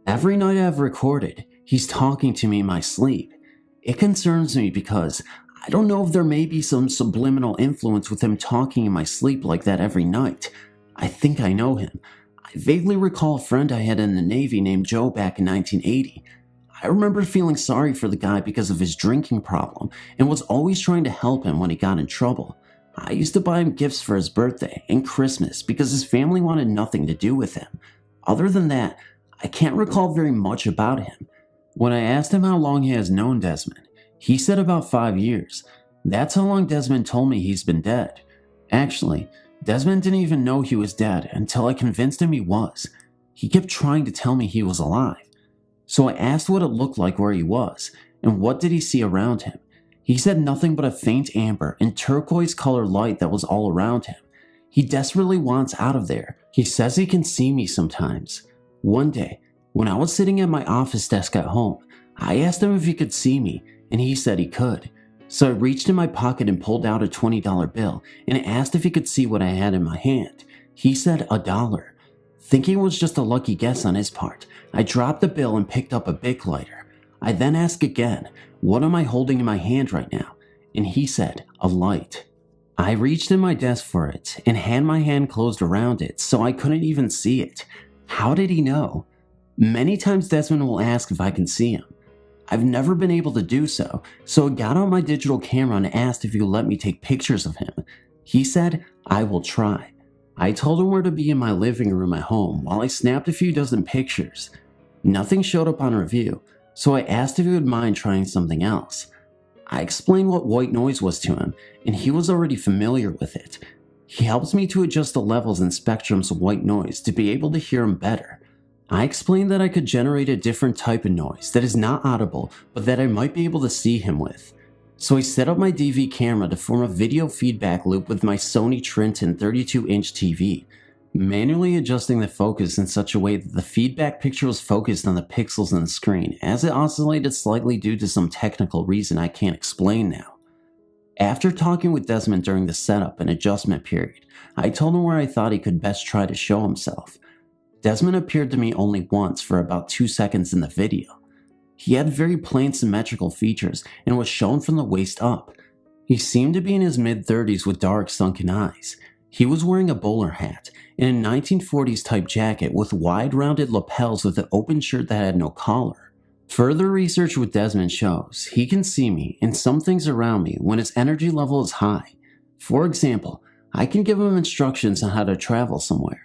Every night I've recorded, he's talking to me in my sleep. It concerns me because I don't know if there may be some subliminal influence with him talking in my sleep like that every night. I think I know him. I vaguely recall a friend I had in the Navy named Joe back in 1980. I remember feeling sorry for the guy because of his drinking problem and was always trying to help him when he got in trouble. I used to buy him gifts for his birthday and Christmas because his family wanted nothing to do with him. Other than that, I can't recall very much about him. When I asked him how long he has known Desmond, he said about 5 years. That's how long Desmond told me he's been dead. Actually, Desmond didn't even know he was dead until I convinced him he was. He kept trying to tell me he was alive. So I asked what it looked like where he was, and what did he see around him. He said nothing but a faint amber and turquoise colored light that was all around him. He desperately wants out of there. He says he can see me sometimes. One day, when I was sitting at my office desk at home, I asked him if he could see me, and he said he could. So I reached in my pocket and pulled out a $20 bill and asked if he could see what I had in my hand. He said $1. Thinking it was just a lucky guess on his part, I dropped the bill and picked up a Bic lighter. I then asked again, "What am I holding in my hand right now?" And he said, "A light." I reached in my desk for it and had my hand closed around it so I couldn't even see it. How did he know? Many times Desmond will ask if I can see him. I've never been able to do so, so I got out my digital camera and asked if he would let me take pictures of him. He said, "I will try." I told him where to be in my living room at home while I snapped a few dozen pictures. Nothing showed up on review, so I asked if he would mind trying something else. I explained what white noise was to him, and he was already familiar with it. He helped me to adjust the levels and spectrums of white noise to be able to hear him better. I explained that I could generate a different type of noise that is not audible, but that I might be able to see him with. So I set up my DV camera to form a video feedback loop with my Sony Trinton 32-inch TV, manually adjusting the focus in such a way that the feedback picture was focused on the pixels on the screen, as it oscillated slightly due to some technical reason I can't explain now. After talking with Desmond during the setup and adjustment period, I told him where I thought he could best try to show himself. Desmond appeared to me only once for about 2 seconds in the video. He had very plain symmetrical features and was shown from the waist up. He seemed to be in his mid-30s with dark sunken eyes. He was wearing a bowler hat and a 1940s type jacket with wide rounded lapels with an open shirt that had no collar. Further research with Desmond shows he can see me and some things around me when his energy level is high. For example, I can give him instructions on how to travel somewhere.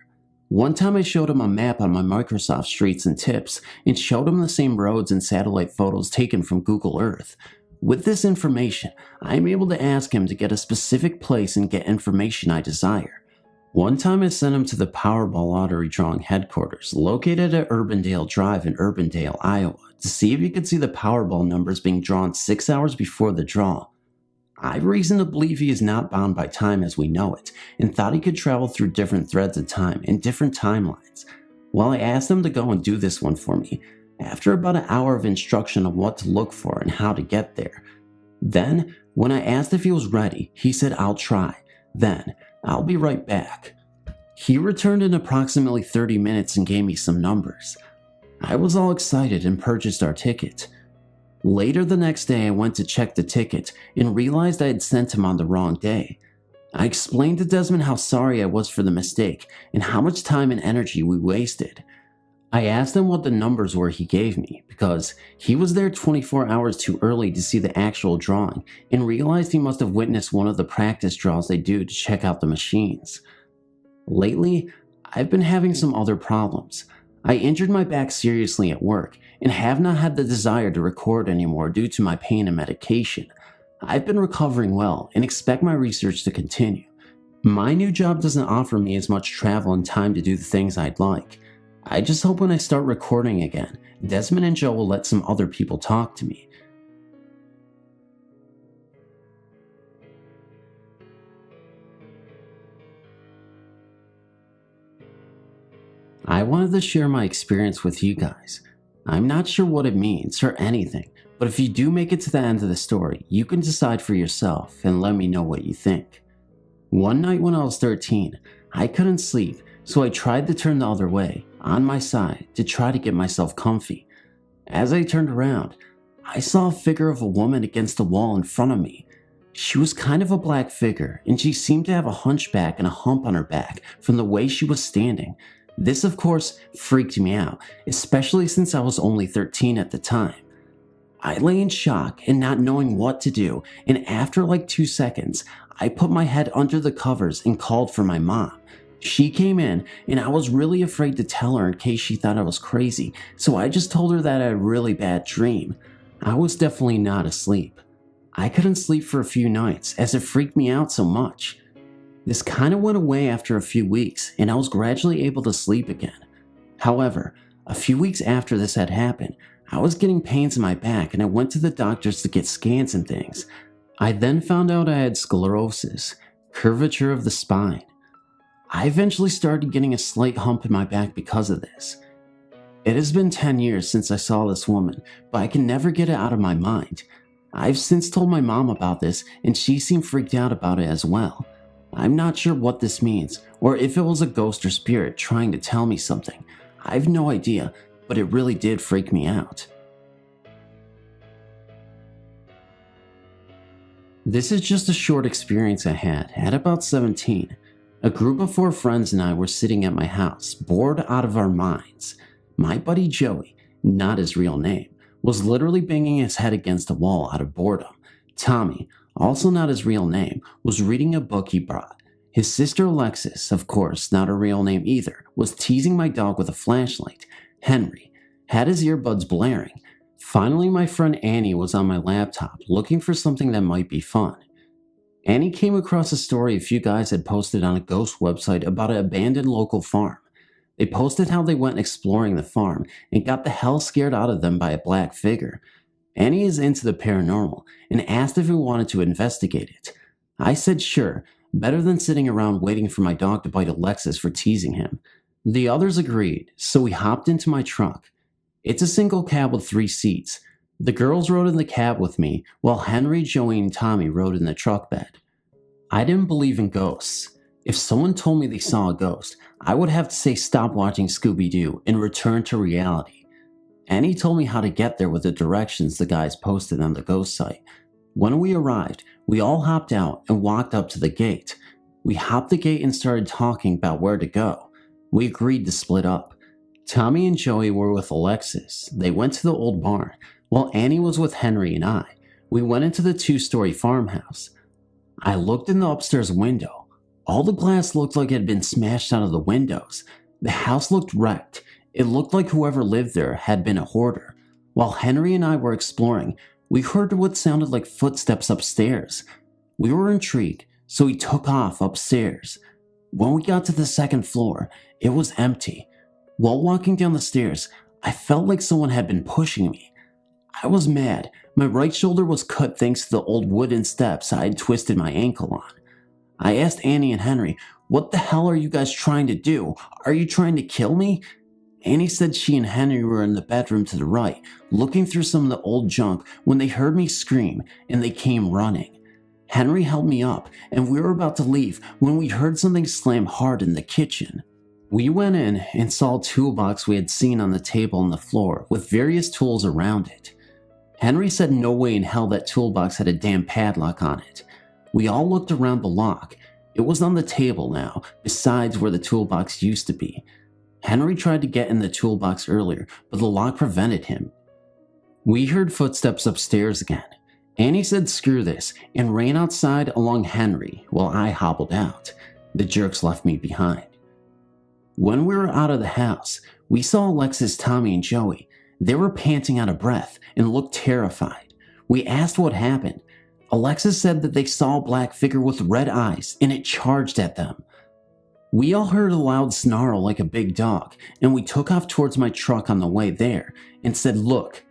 One time I showed him a map on my Microsoft Streets and Tips and showed him the same roads and satellite photos taken from Google Earth. With this information, I am able to ask him to get a specific place and get information I desire. One time I sent him to the Powerball lottery drawing headquarters located at Urbandale Drive in Urbandale, Iowa, to see if he could see the Powerball numbers being drawn 6 hours before the draw. I have reason to believe he is not bound by time as we know it, and thought he could travel through different threads of time and different timelines. Well, I asked him to go and do this one for me, after about an hour of instruction on what to look for and how to get there. Then, when I asked if he was ready, he said, "I'll try. Then, I'll be right back." He returned in approximately 30 minutes and gave me some numbers. I was all excited and purchased our ticket. Later the next day I went to check the ticket and realized I had sent him on the wrong day. I explained to Desmond how sorry I was for the mistake and how much time and energy we wasted. I asked him what the numbers were he gave me because he was there 24 hours too early to see the actual drawing and realized he must have witnessed one of the practice draws they do to check out the machines. Lately, I've been having some other problems. I injured my back seriously at work and have not had the desire to record anymore due to my pain and medication. I've been recovering well and expect my research to continue. My new job doesn't offer me as much travel and time to do the things I'd like. I just hope when I start recording again, Desmond and Joe will let some other people talk to me. I wanted to share my experience with you guys. I'm not sure what it means or anything, but if you do make it to the end of the story, you can decide for yourself and let me know what you think. One night when I was 13, I couldn't sleep, so I tried to turn the other way, on my side, to try to get myself comfy. As I turned around, I saw a figure of a woman against the wall in front of me. She was kind of a black figure, and she seemed to have a hunchback and a hump on her back from the way she was standing. This, of course, freaked me out, especially since I was only 13 at the time. I lay in shock and not knowing what to do, and after like 2 seconds, I put my head under the covers and called for my mom. She came in, and I was really afraid to tell her in case she thought I was crazy, so I just told her that I had a really bad dream. I was definitely not asleep. I couldn't sleep for a few nights, as it freaked me out so much. This kind of went away after a few weeks, and I was gradually able to sleep again. However, a few weeks after this had happened, I was getting pains in my back and I went to the doctors to get scans and things. I then found out I had sclerosis, curvature of the spine. I eventually started getting a slight hump in my back because of this. It has been 10 years since I saw this woman, but I can never get it out of my mind. I've since told my mom about this, and she seemed freaked out about it as well. I'm not sure what this means, or if it was a ghost or spirit trying to tell me something. I have no idea, but it really did freak me out. This is just a short experience I had at about 17. A group of 4 friends and I were sitting at my house, bored out of our minds. My buddy Joey, not his real name, was literally banging his head against the wall out of boredom. Tommy, also not his real name, was reading a book he brought. His sister Alexis, of course not her real name either, was teasing my dog with a flashlight. Henry had his earbuds blaring. Finally, my friend Annie was on my laptop looking for something that might be fun. Annie came across a story a few guys had posted on a ghost website about an abandoned local farm. They posted how they went exploring the farm and got the hell scared out of them by a black figure. Annie is into the paranormal and asked if we wanted to investigate it. I said sure, better than sitting around waiting for my dog to bite Alexis for teasing him. The others agreed, so we hopped into my truck. It's a single cab with 3 seats. The girls rode in the cab with me, while Henry, Joey, and Tommy rode in the truck bed. I didn't believe in ghosts. If someone told me they saw a ghost, I would have to say stop watching Scooby-Doo and return to reality. Annie told me how to get there with the directions the guys posted on the ghost site. When we arrived, we all hopped out and walked up to the gate. We hopped the gate and started talking about where to go. We agreed to split up. Tommy and Joey were with Alexis. They went to the old barn, while Annie was with Henry and I. We went into the 2-story farmhouse. I looked in the upstairs window. All the glass looked like it had been smashed out of the windows. The house looked wrecked. It looked like whoever lived there had been a hoarder. While Henry and I were exploring, we heard what sounded like footsteps upstairs. We were intrigued, so we took off upstairs. When we got to the 2nd floor, it was empty. While walking down the stairs, I felt like someone had been pushing me. I was mad. My right shoulder was cut thanks to the old wooden steps I had twisted my ankle on. I asked Annie and Henry, "What the hell are you guys trying to do? Are you trying to kill me?" Annie said she and Henry were in the bedroom to the right, looking through some of the old junk when they heard me scream, and they came running. Henry held me up, and we were about to leave when we heard something slam hard in the kitchen. We went in and saw a toolbox we had seen on the table on the floor with various tools around it. Henry said no way in hell that toolbox had a damn padlock on it. We all looked around the lock. It was on the table now, besides where the toolbox used to be. Henry tried to get in the toolbox earlier, but the lock prevented him. We heard footsteps upstairs again. Annie said screw this and ran outside along Henry while I hobbled out. The jerks left me behind. When we were out of the house, we saw Alexis, Tommy, and Joey. They were panting out of breath and looked terrified. We asked what happened. Alexis said that they saw a black figure with red eyes and it charged at them. We all heard a loud snarl like a big dog, and we took off towards my truck on the way there and said, "Look."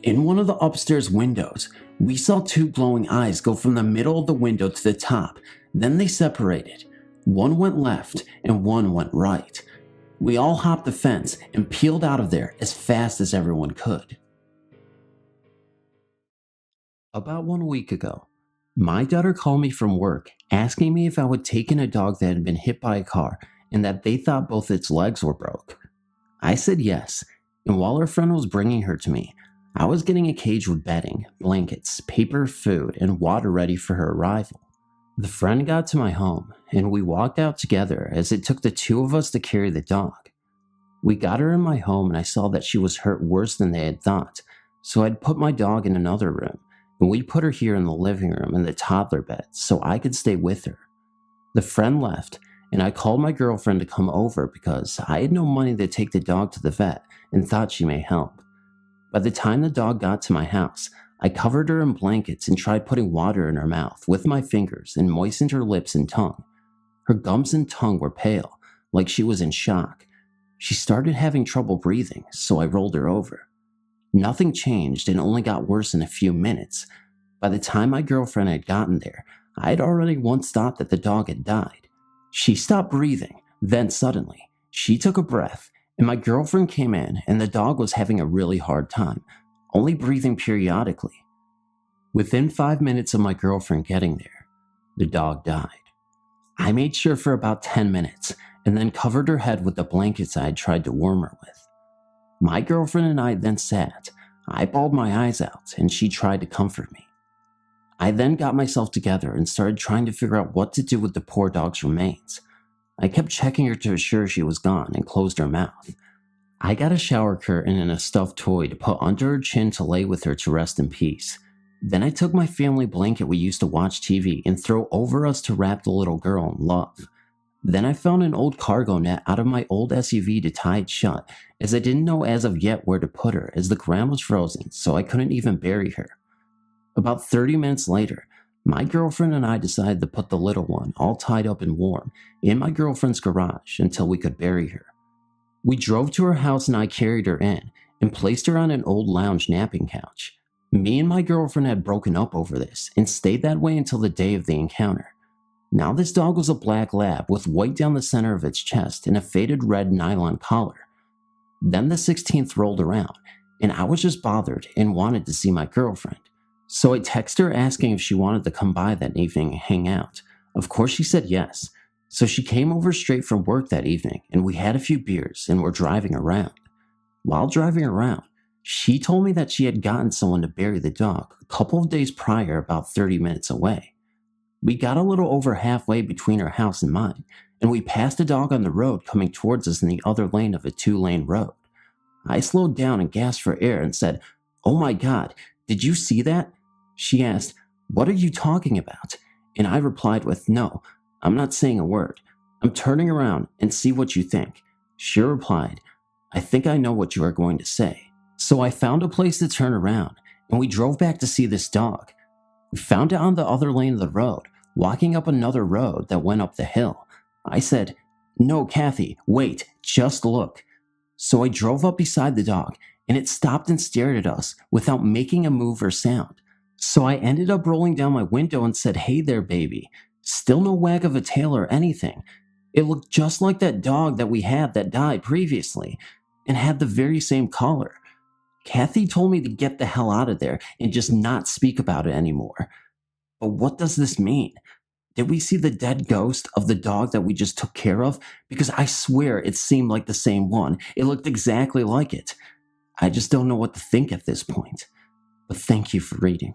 In one of the upstairs windows, we saw 2 glowing eyes go from the middle of the window to the top. Then they separated. One went left and one went right. We all hopped the fence and peeled out of there as fast as everyone could. About 1 week ago, my daughter called me from work asking me if I would take in a dog that had been hit by a car and that they thought both its legs were broke. I said yes, and while her friend was bringing her to me, I was getting a cage with bedding, blankets, paper, food, and water ready for her arrival. The friend got to my home, and we walked out together as it took the 2 of us to carry the dog. We got her in my home and I saw that she was hurt worse than they had thought, so I'd put my dog in another room, and we put her here in the living room in the toddler bed so I could stay with her. The friend left, and I called my girlfriend to come over because I had no money to take the dog to the vet and thought she may help. By the time the dog got to my house, I covered her in blankets and tried putting water in her mouth with my fingers and moistened her lips and tongue. Her gums and tongue were pale, like she was in shock. She started having trouble breathing, so I rolled her over. Nothing changed and only got worse in a few minutes. By the time my girlfriend had gotten there, I had already once thought that the dog had died. She stopped breathing, then suddenly, she took a breath, and my girlfriend came in and the dog was having a really hard time, only breathing periodically. Within 5 minutes of my girlfriend getting there, the dog died. I made sure for about 10 minutes and then covered her head with the blankets I had tried to warm her with. My girlfriend and I then sat. I bawled my eyes out and she tried to comfort me. I then got myself together and started trying to figure out what to do with the poor dog's remains. I kept checking her to assure she was gone and closed her mouth. I got a shower curtain and a stuffed toy to put under her chin to lay with her to rest in peace. Then I took my family blanket we used to watch TV and throw over us to wrap the little girl in love. Then I found an old cargo net out of my old SUV to tie it shut, as I didn't know as of yet where to put her as the ground was frozen, so I couldn't even bury her. About 30 minutes later, my girlfriend and I decided to put the little one, all tied up and warm, in my girlfriend's garage until we could bury her. We drove to her house and I carried her in and placed her on an old lounge napping couch. Me and my girlfriend had broken up over this and stayed that way until the day of the encounter. Now this dog was a black lab with white down the center of its chest and a faded red nylon collar. Then the 16th rolled around and I was just bothered and wanted to see my girlfriend. So I texted her asking if she wanted to come by that evening and hang out. Of course she said yes. So she came over straight from work that evening and we had a few beers and were driving around. While driving around, she told me that she had gotten someone to bury the dog a couple of days prior, about 30 minutes away. We got a little over halfway between her house and mine, and we passed a dog on the road coming towards us in the other lane of a 2-lane road. I slowed down and gasped for air and said, "Oh my God, did you see that?" She asked, "What are you talking about?" And I replied with, "No, I'm not saying a word. I'm turning around and see what you think." She replied, "I think I know what you are going to say." So I found a place to turn around, and we drove back to see this dog. We found it on the other lane of the road, walking up another road that went up the hill. I said, "No, Kathy, wait, just look." So I drove up beside the dog, and it stopped and stared at us without making a move or sound. So I ended up rolling down my window and said, "Hey there, baby." Still no wag of a tail or anything. It looked just like that dog that we had that died previously, and had the very same color. Kathy told me to get the hell out of there and just not speak about it anymore. But what does this mean? Did we see the dead ghost of the dog that we just took care of? Because I swear it seemed like the same one. It looked exactly like it. I just don't know what to think at this point. But thank you for reading.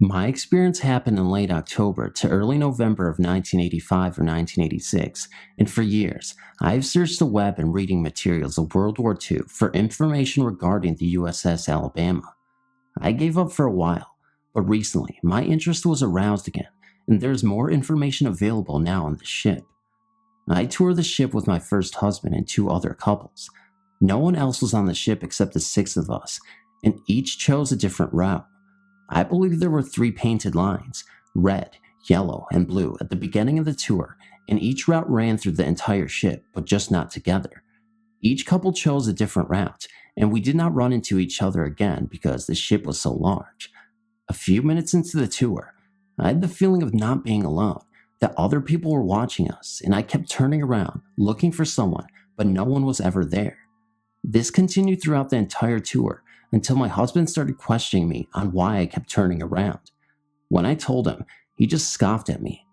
My experience happened in late October to early November of 1985 or 1986, and for years, I've searched the web and reading materials of World War II for information regarding the USS Alabama. I gave up for a while, but recently my interest was aroused again, and there's more information available now on the ship. I toured the ship with my first husband and 2 other couples. No one else was on the ship except the 6 of us, and each chose a different route. I believe there were 3 painted lines, red, yellow, and blue, at the beginning of the tour, and each route ran through the entire ship, but just not together. Each couple chose a different route, and we did not run into each other again because the ship was so large. A few minutes into the tour, I had the feeling of not being alone, that other people were watching us, and I kept turning around, looking for someone, but no one was ever there. This continued throughout the entire tour, until my husband started questioning me on why I kept turning around. When I told him, he just scoffed at me.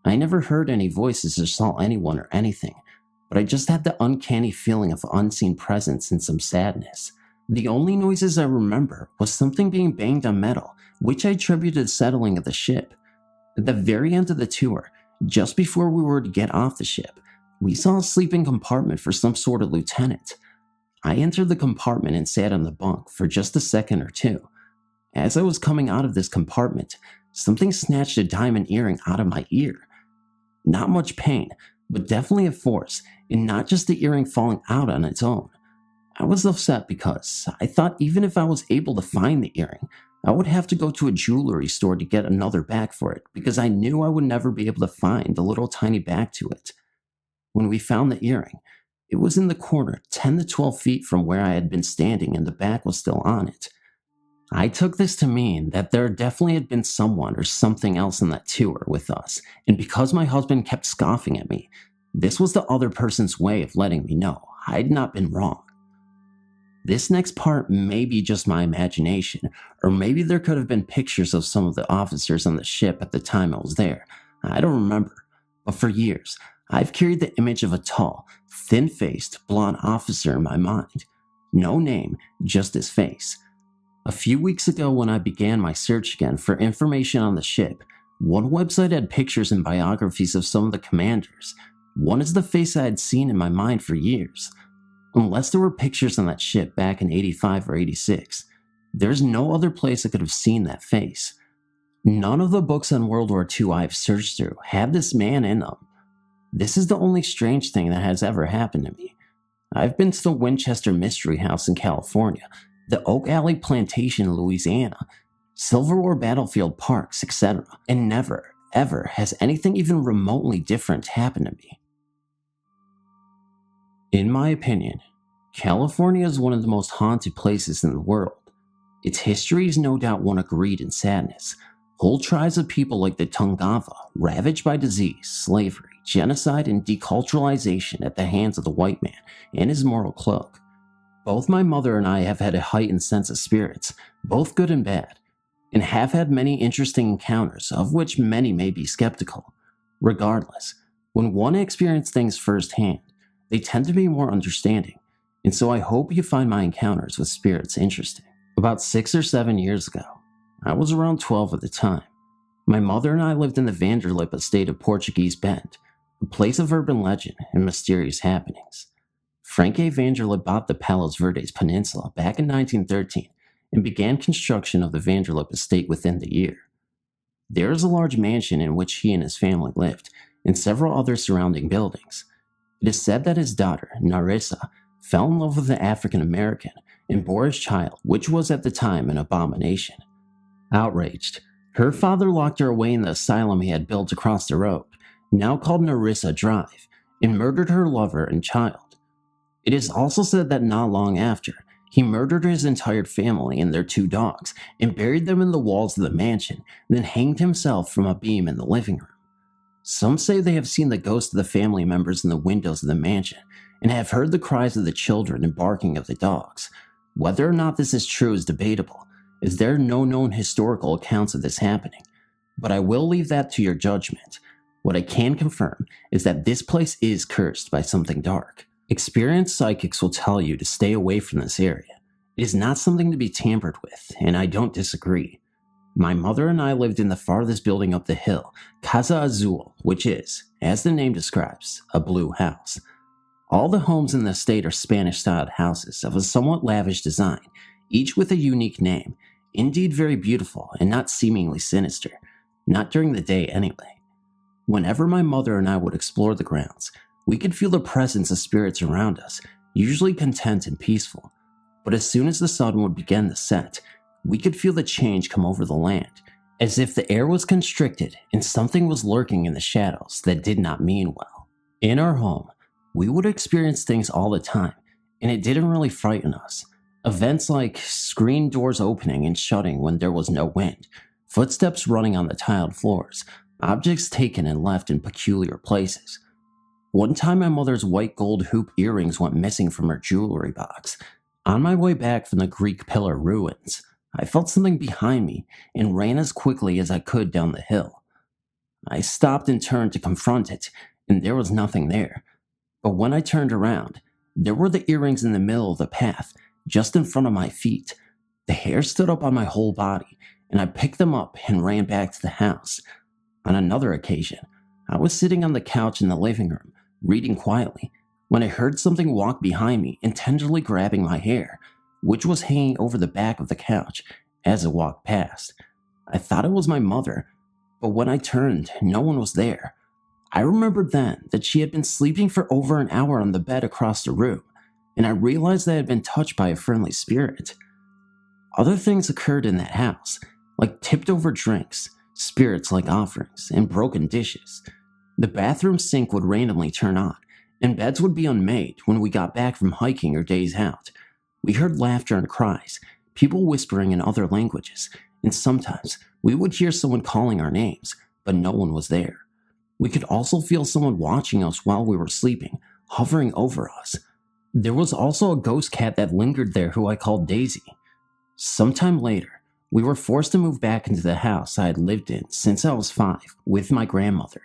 I never heard any voices or saw anyone or anything, but I just had the uncanny feeling of unseen presence and some sadness. The only noises I remember was something being banged on metal, which I attributed to the settling of the ship. At the very end of the tour, just before we were to get off the ship, we saw a sleeping compartment for some sort of lieutenant. I entered the compartment and sat on the bunk for just a second or two. As I was coming out of this compartment, something snatched a diamond earring out of my ear. Not much pain, but definitely a force, and not just the earring falling out on its own. I was upset because I thought even if I was able to find the earring, I would have to go to a jewelry store to get another back for it, because I knew I would never be able to find the little tiny back to it. When we found the earring, it was in the corner 10 to 12 feet from where I had been standing, and the back was still on it. I took this to mean that there definitely had been someone or something else on that tour with us, and because my husband kept scoffing at me, this was the other person's way of letting me know I'd not been wrong. This next part may be just my imagination, or maybe there could have been pictures of some of the officers on the ship at the time I was there. I don't remember. But for years, I've carried the image of a tall, thin-faced, blonde officer in my mind. No name, just his face. A few weeks ago, when I began my search again for information on the ship, one website had pictures and biographies of some of the commanders. One is the face I had seen in my mind for years. Unless there were pictures on that ship back in 85 or 86, there's no other place I could have seen that face. None of the books on World War II I've searched through have this man in them. This is the only strange thing that has ever happened to me. I've been to the Winchester Mystery House in California, the Oak Alley Plantation in Louisiana, Civil War battlefield parks, etc., and never, ever has anything even remotely different happened to me. In my opinion, California is one of the most haunted places in the world. Its history is no doubt one of greed and sadness. Whole tribes of people like the Tungava, ravaged by disease, slavery, genocide, and deculturalization at the hands of the white man and his moral cloak. Both my mother and I have had a heightened sense of spirits, both good and bad, and have had many interesting encounters, of which many may be skeptical. Regardless, when one experiences things firsthand, they tend to be more understanding, and so I hope you find my encounters with spirits interesting. About 6 or 7 years ago, I was around 12 at the time. My mother and I lived in the Vanderlip estate of Portuguese Bend, a place of urban legend and mysterious happenings. Frank A. Vanderlip bought the Palos Verdes Peninsula back in 1913 and began construction of the Vanderlip estate within the year. There is a large mansion in which he and his family lived, and several other surrounding buildings. It is said that his daughter, Narissa, fell in love with an African American and bore his child, which was at the time an abomination. Outraged, her father locked her away in the asylum he had built across the road, now called Narissa Drive, and murdered her lover and child. It is also said that not long after, he murdered his entire family and their 2 dogs and buried them in the walls of the mansion, then hanged himself from a beam in the living room. Some say they have seen the ghosts of the family members in the windows of the mansion and have heard the cries of the children and barking of the dogs. Whether or not this is true is debatable, as there are no known historical accounts of this happening, but I will leave that to your judgment. What I can confirm is that this place is cursed by something dark. Experienced psychics will tell you to stay away from this area. It is not something to be tampered with, and I don't disagree. My mother and I lived in the farthest building up the hill, Casa Azul, which is, as the name describes, a blue house. All the homes in the estate are Spanish-styled houses of a somewhat lavish design, each with a unique name, indeed very beautiful and not seemingly sinister, not during the day anyway. Whenever my mother and I would explore the grounds, we could feel the presence of spirits around us, usually content and peaceful. But as soon as the sun would begin to set, we could feel the change come over the land, as if the air was constricted and something was lurking in the shadows that did not mean well. In our home, we would experience things all the time, and it didn't really frighten us. Events like screen doors opening and shutting when there was no wind, footsteps running on the tiled floors, objects taken and left in peculiar places. One time my mother's white gold hoop earrings went missing from her jewelry box. On my way back from the Greek pillar ruins, I felt something behind me and ran as quickly as I could down the hill. I stopped and turned to confront it, and there was nothing there. But when I turned around, there were the earrings in the middle of the path, just in front of my feet. The hair stood up on my whole body, and I picked them up and ran back to the house. On another occasion, I was sitting on the couch in the living room, reading quietly, when I heard something walk behind me and tenderly grabbing my hair, which was hanging over the back of the couch as it walked past. I thought it was my mother, but when I turned, no one was there. I remembered then that she had been sleeping for over an hour on the bed across the room, and I realized that I had been touched by a friendly spirit. Other things occurred in that house, like tipped over drinks, spirits like offerings, and broken dishes. The bathroom sink would randomly turn on, and beds would be unmade when we got back from hiking or days out. We heard laughter and cries, people whispering in other languages, and sometimes we would hear someone calling our names, but no one was there. We could also feel someone watching us while we were sleeping, hovering over us. There was also a ghost cat that lingered there who I called Daisy. Sometime later, we were forced to move back into the house I had lived in since I was 5 with my grandmother.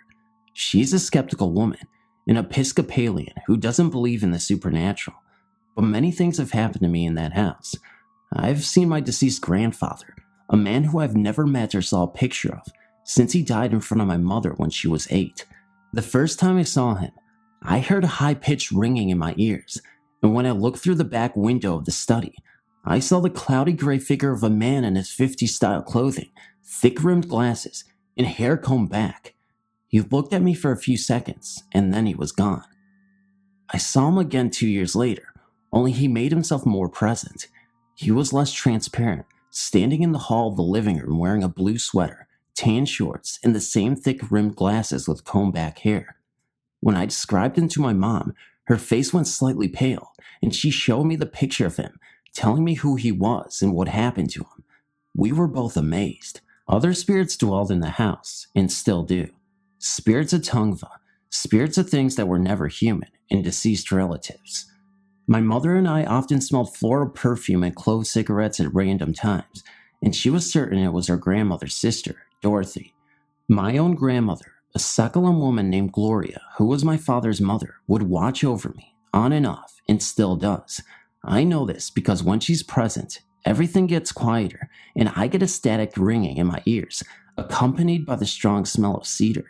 She's a skeptical woman, an Episcopalian who doesn't believe in the supernatural, but many things have happened to me in that house. I've seen my deceased grandfather, a man who I've never met or saw a picture of, since he died in front of my mother when she was 8. The first time I saw him, I heard a high-pitched ringing in my ears, and when I looked through the back window of the study, I saw the cloudy gray figure of a man in his 50s style clothing, thick-rimmed glasses, and hair combed back. He looked at me for a few seconds, and then he was gone. I saw him again 2 years later, only he made himself more present. He was less transparent, standing in the hall of the living room wearing a blue sweater, tan shorts, and the same thick-rimmed glasses with combed-back hair. When I described him to my mom, her face went slightly pale, and she showed me the picture of him, telling me who he was and what happened to him. We were both amazed. Other spirits dwelled in the house, and still do. Spirits of Tungva, spirits of things that were never human, and deceased relatives. My mother and I often smelled floral perfume and clove cigarettes at random times, and she was certain it was her grandmother's sister, Dorothy. My own grandmother, a Sakhalin woman named Gloria, who was my father's mother, would watch over me, on and off, and still does. I know this because when she's present, everything gets quieter, and I get a static ringing in my ears, accompanied by the strong smell of cedar.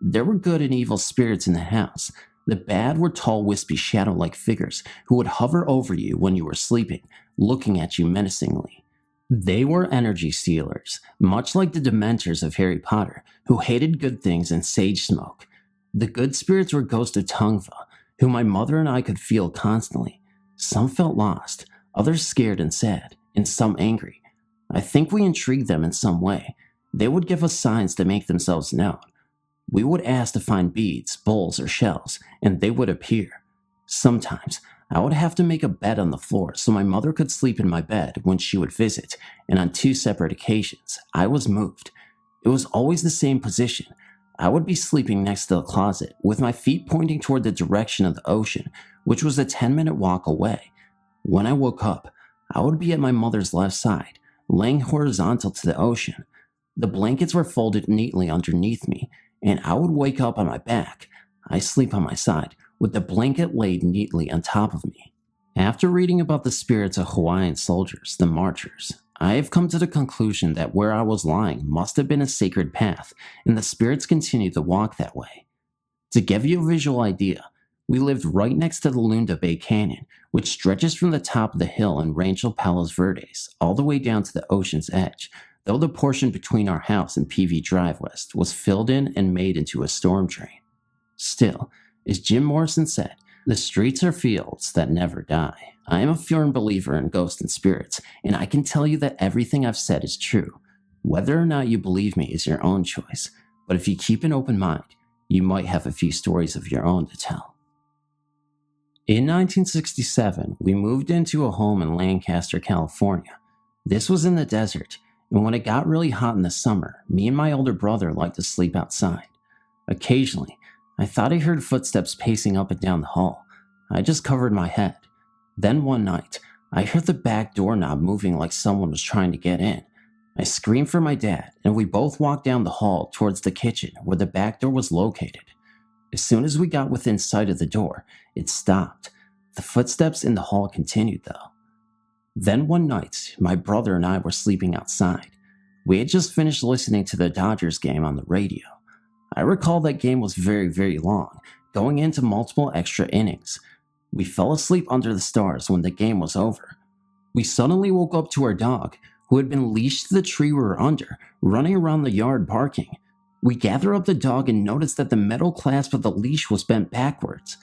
There were good and evil spirits in the house. The bad were tall, wispy, shadow-like figures who would hover over you when you were sleeping, looking at you menacingly. They were energy stealers, much like the Dementors of Harry Potter, who hated good things and sage smoke. The good spirits were ghosts of Tungva, who my mother and I could feel constantly. Some felt lost, others scared and sad, and some angry. I think we intrigued them in some way. They would give us signs to make themselves known. We would ask to find beads, bowls, or shells, and they would appear. Sometimes, I would have to make a bed on the floor so my mother could sleep in my bed when she would visit, and on 2 separate occasions, I was moved. It was always the same position. I would be sleeping next to the closet, with my feet pointing toward the direction of the ocean, which was a 10-minute walk away. When I woke up, I would be at my mother's left side, laying horizontal to the ocean. The blankets were folded neatly underneath me, and I would wake up on my back. I sleep on my side, with the blanket laid neatly on top of me. After reading about the spirits of Hawaiian soldiers, the marchers, I have come to the conclusion that where I was lying must have been a sacred path, and the spirits continued to walk that way. To give you a visual idea, we lived right next to the Lunda Bay Canyon, which stretches from the top of the hill in Rancho Palos Verdes all the way down to the ocean's edge, though the portion between our house and PV Drive West was filled in and made into a storm drain. Still, as Jim Morrison said, the streets are fields that never die. I am a firm believer in ghosts and spirits, and I can tell you that everything I've said is true. Whether or not you believe me is your own choice, but if you keep an open mind, you might have a few stories of your own to tell. In 1967, we moved into a home in Lancaster, California. This was in the desert, and when it got really hot in the summer, me and my older brother liked to sleep outside. Occasionally, I thought I heard footsteps pacing up and down the hall. I just covered my head. Then one night, I heard the back doorknob moving like someone was trying to get in. I screamed for my dad, and we both walked down the hall towards the kitchen where the back door was located. As soon as we got within sight of the door, it stopped. The footsteps in the hall continued, though. Then one night, my brother and I were sleeping outside. We had just finished listening to the Dodgers game on the radio. I recall that game was very, very long, going into multiple extra innings. We fell asleep under the stars when the game was over. We suddenly woke up to our dog, who had been leashed to the tree we were under, running around the yard barking. We gathered up the dog and noticed that the metal clasp of the leash was bent backwards.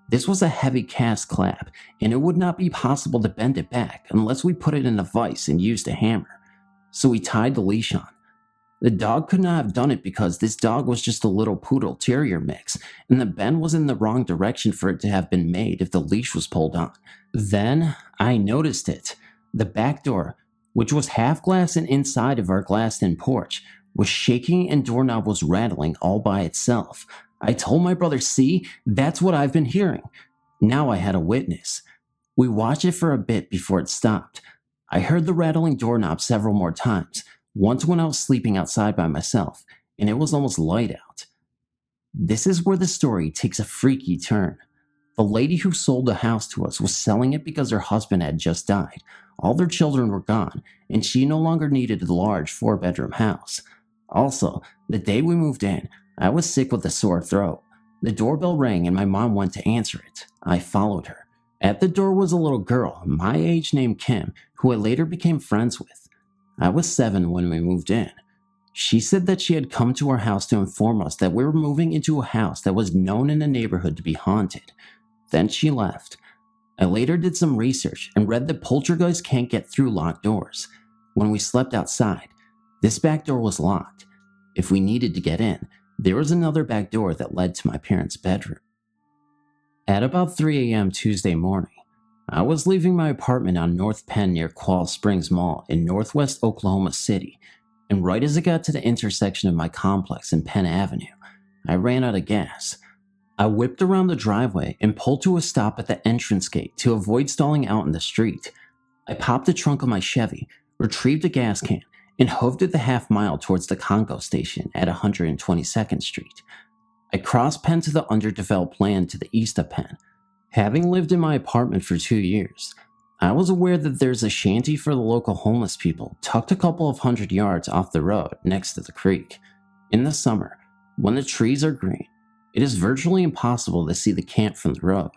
This was a heavy cast clasp, and it would not be possible to bend it back unless we put it in a vise and used a hammer. So we tied the leash on. The dog could not have done it because this dog was just a little poodle terrier mix, and the bend was in the wrong direction for it to have been made if the leash was pulled on. Then I noticed it. The back door, which was half glass and inside of our glassed-in porch, was shaking and doorknob was rattling all by itself. I told my brother, "See, that's what I've been hearing." Now I had a witness. We watched it for a bit before it stopped. I heard the rattling doorknob several more times, once when I was sleeping outside by myself, and it was almost light out. This is where the story takes a freaky turn. The lady who sold the house to us was selling it because her husband had just died. All their children were gone, and she no longer needed a large 4-bedroom house. Also, the day we moved in, I was sick with a sore throat. The doorbell rang and my mom went to answer it. I followed her. At the door was a little girl, my age, named Kim, who I later became friends with. I was 7 when we moved in. She said that she had come to our house to inform us that we were moving into a house that was known in the neighborhood to be haunted. Then she left. I later did some research and read that poltergeists can't get through locked doors. When we slept outside, this back door was locked. If we needed to get in, there was another back door that led to my parents' bedroom. At about 3 a.m. Tuesday morning, I was leaving my apartment on North Penn near Qual Springs Mall in northwest Oklahoma City, and right as I got to the intersection of my complex and Penn Avenue, I ran out of gas. I whipped around the driveway and pulled to a stop at the entrance gate to avoid stalling out in the street. I popped the trunk of my Chevy, retrieved a gas can, and hooved it the half-mile towards the Congo station at 122nd Street. I crossed Penn to the underdeveloped land to the east of Penn. Having lived in my apartment for 2 years, I was aware that there's a shanty for the local homeless people tucked a couple of 100 yards off the road next to the creek. In the summer, when the trees are green, it is virtually impossible to see the camp from the road.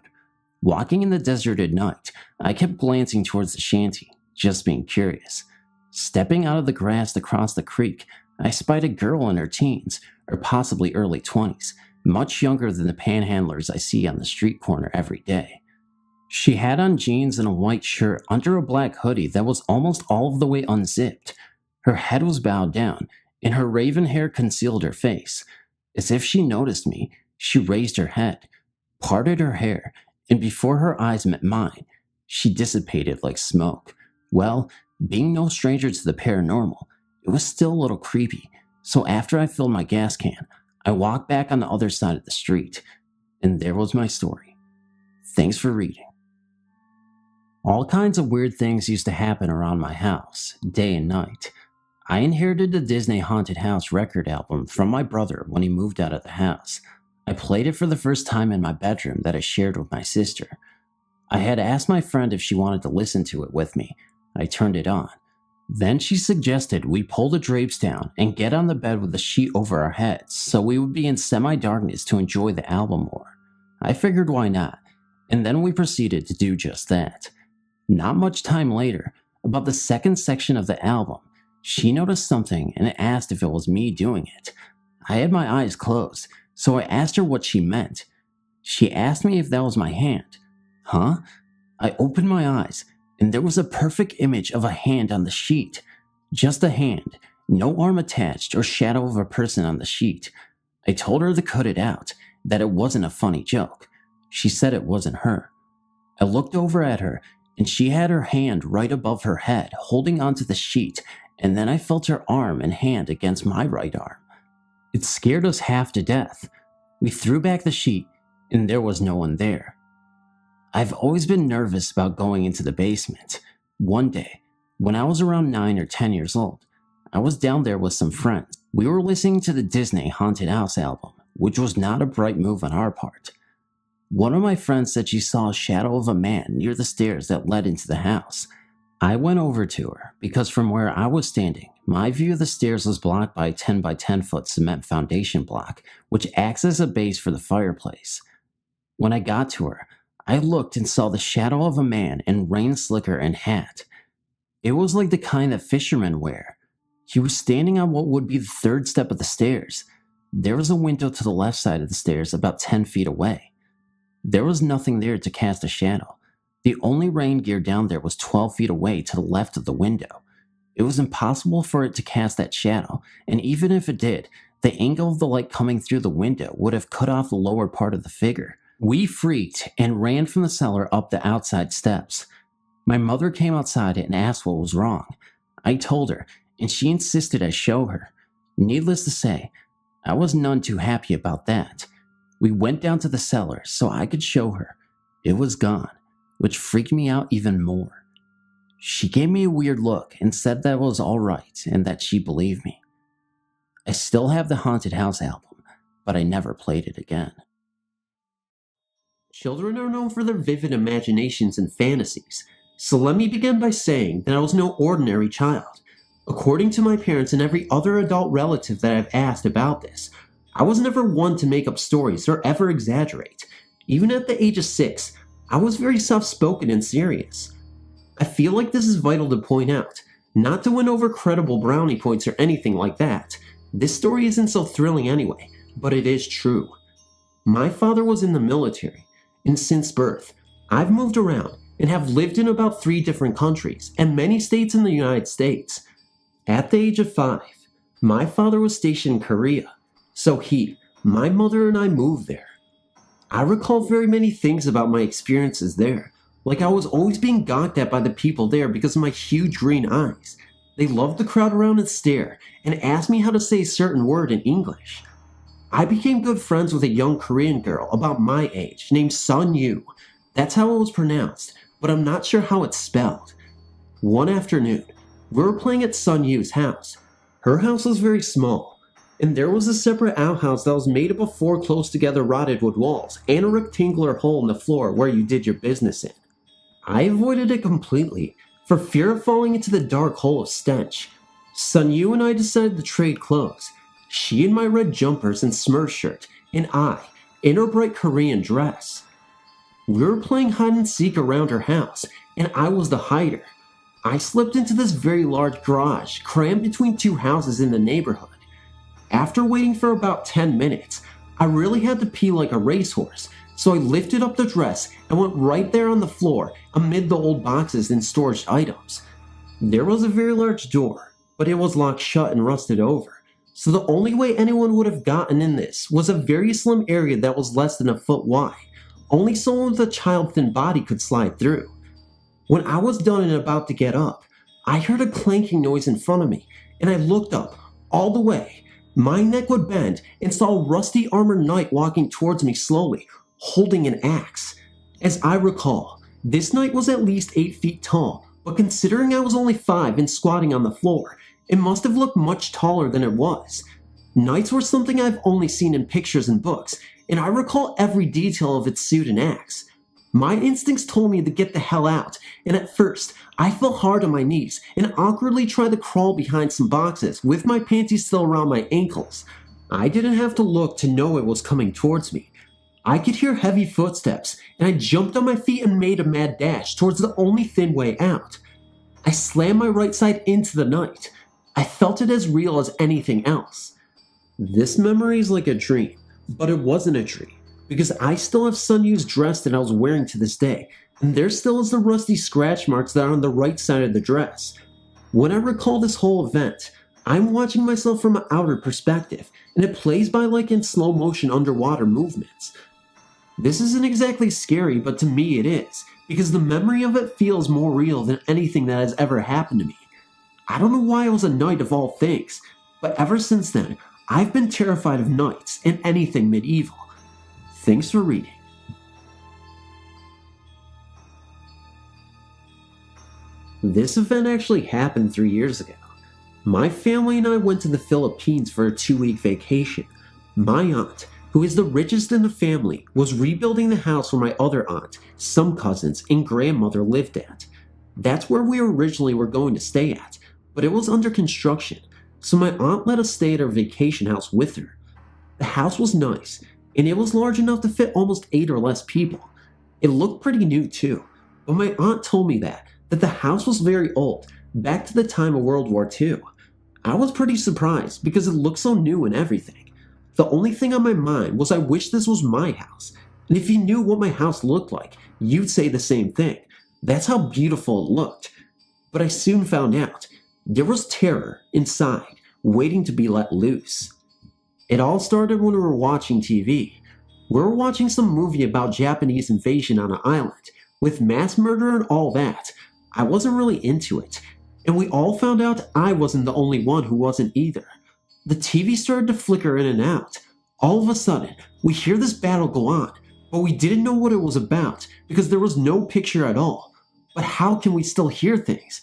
Walking in the desert at night, I kept glancing towards the shanty, just being curious. Stepping out of the grass across the creek, I spied a girl in her teens, or possibly early 20s, much younger than the panhandlers I see on the street corner every day. She had on jeans and a white shirt under a black hoodie that was almost all of the way unzipped. Her head was bowed down, and her raven hair concealed her face. As if she noticed me, she raised her head, parted her hair, and before her eyes met mine, she dissipated like smoke. Well, being no stranger to the paranormal, it was still a little creepy, so after I filled my gas can, I walked back on the other side of the street, and there was my story. Thanks for reading. All kinds of weird things used to happen around my house, day and night. I inherited the Disney Haunted House record album from my brother when he moved out of the house. I played it for the first time in my bedroom that I shared with my sister. I had asked my friend if she wanted to listen to it with me. I turned it on. Then she suggested we pull the drapes down and get on the bed with a sheet over our heads so we would be in semi-darkness to enjoy the album more. I figured why not, and then we proceeded to do just that. Not much time later, about the second section of the album, she noticed something and asked if it was me doing it. I had my eyes closed, so I asked her what she meant. She asked me if that was my hand. Huh? I opened my eyes, and there was a perfect image of a hand on the sheet. Just a hand, no arm attached or shadow of a person on the sheet. I told her to cut it out, that it wasn't a funny joke. She said it wasn't her. I looked over at her, and she had her hand right above her head, holding onto the sheet, and then I felt her arm and hand against my right arm. It scared us half to death. We threw back the sheet, and there was no one there. I've always been nervous about going into the basement. One day, when I was around 9 or 10 years old, I was down there with some friends. We were listening to the Disney Haunted House album, which was not a bright move on our part. One of my friends said she saw a shadow of a man near the stairs that led into the house. I went over to her because from where I was standing, my view of the stairs was blocked by a 10 by 10 foot cement foundation block, which acts as a base for the fireplace. When I got to her, I looked and saw the shadow of a man in rain slicker and hat. It was like the kind that fishermen wear. He was standing on what would be the third step of the stairs. There was a window to the left side of the stairs about 10 feet away. There was nothing there to cast a shadow. The only rain gear down there was 12 feet away to the left of the window. It was impossible for it to cast that shadow, and even if it did, the angle of the light coming through the window would have cut off the lower part of the figure. We freaked and ran from the cellar up the outside steps. My mother came outside and asked what was wrong. I told her, and she insisted I show her. Needless to say, I was none too happy about that. We went down to the cellar so I could show her. It was gone, which freaked me out even more. She gave me a weird look and said that was alright and that she believed me. I still have the Haunted House album, but I never played it again. Children are known for their vivid imaginations and fantasies, so let me begin by saying that I was no ordinary child. According to my parents and every other adult relative that I've asked about this, I was never one to make up stories or ever exaggerate. Even at the age of 6, I was very soft-spoken and serious. I feel like this is vital to point out, not to win over credible brownie points or anything like that. This story isn't so thrilling anyway, but it is true. My father was in the military, and since birth, I've moved around and have lived in about 3 different countries and many states in the United States. At the age of 5, my father was stationed in Korea, so my mother and I moved there. I recall very many things about my experiences there, like I was always being gawked at by the people there because of my huge green eyes. They loved to crowd around and stare, and ask me how to say a certain word in English. I became good friends with a young Korean girl about my age named Sun Yu. That's how it was pronounced, but I'm not sure how it's spelled. One afternoon, we were playing at Sun Yu's house. Her house was very small, and there was a separate outhouse that was made up of 4 close together rotted wood walls and a rectangular hole in the floor where you did your business in. I avoided it completely, for fear of falling into the dark hole of stench. Sun Yu and I decided to trade clothes. She in my red jumpers and Smurf shirt, and I in her bright Korean dress. We were playing hide and seek around her house, and I was the hider. I slipped into this very large garage, crammed between 2 houses in the neighborhood. After waiting for about 10 minutes, I really had to pee like a racehorse, so I lifted up the dress and went right there on the floor amid the old boxes and storage items. There was a very large door, but it was locked shut and rusted over, so the only way anyone would have gotten in this was a very slim area that was less than a foot wide. Only someone with a child-thin body could slide through. When I was done and about to get up, I heard a clanking noise in front of me, and I looked up, all the way. My neck would bend and saw a rusty armored knight walking towards me slowly, holding an axe. As I recall, this knight was at least 8 feet tall, but considering I was only 5 and squatting on the floor, it must have looked much taller than it was. Knights were something I've only seen in pictures and books, and I recall every detail of its suit and axe. My instincts told me to get the hell out, and at first, I fell hard on my knees and awkwardly tried to crawl behind some boxes with my panties still around my ankles. I didn't have to look to know it was coming towards me. I could hear heavy footsteps, and I jumped on my feet and made a mad dash towards the only thin way out. I slammed my right side into the knight. I felt it as real as anything else. This memory is like a dream, but it wasn't a dream, because I still have Sun Yu's dress that I was wearing to this day, and there still is the rusty scratch marks that are on the right side of the dress. When I recall this whole event, I'm watching myself from an outer perspective, and it plays by like in slow motion underwater movements. This isn't exactly scary, but to me it is, because the memory of it feels more real than anything that has ever happened to me. I don't know why I was a knight of all things, but ever since then, I've been terrified of knights and anything medieval. Thanks for reading. This event actually happened 3 years ago. My family and I went to the Philippines for a 2-week vacation. My aunt, who is the richest in the family, was rebuilding the house where my other aunt, some cousins, and grandmother lived at. That's where we originally were going to stay at, but it was under construction, so my aunt let us stay at her vacation house with her. The house was nice, and it was large enough to fit almost 8 or less people. It looked pretty new too, but my aunt told me that the house was very old, back to the time of World War II. I was pretty surprised because it looked so new and everything. The only thing on my mind was I wish this was my house, and if you knew what my house looked like, you'd say the same thing. That's how beautiful it looked. But I soon found out there was terror inside, waiting to be let loose. It all started when we were watching TV. We were watching some movie about Japanese invasion on an island, with mass murder and all that. I wasn't really into it, and we all found out I wasn't the only one who wasn't either. The TV started to flicker in and out. All of a sudden, we hear this battle go on, but we didn't know what it was about because there was no picture at all. But how can we still hear things?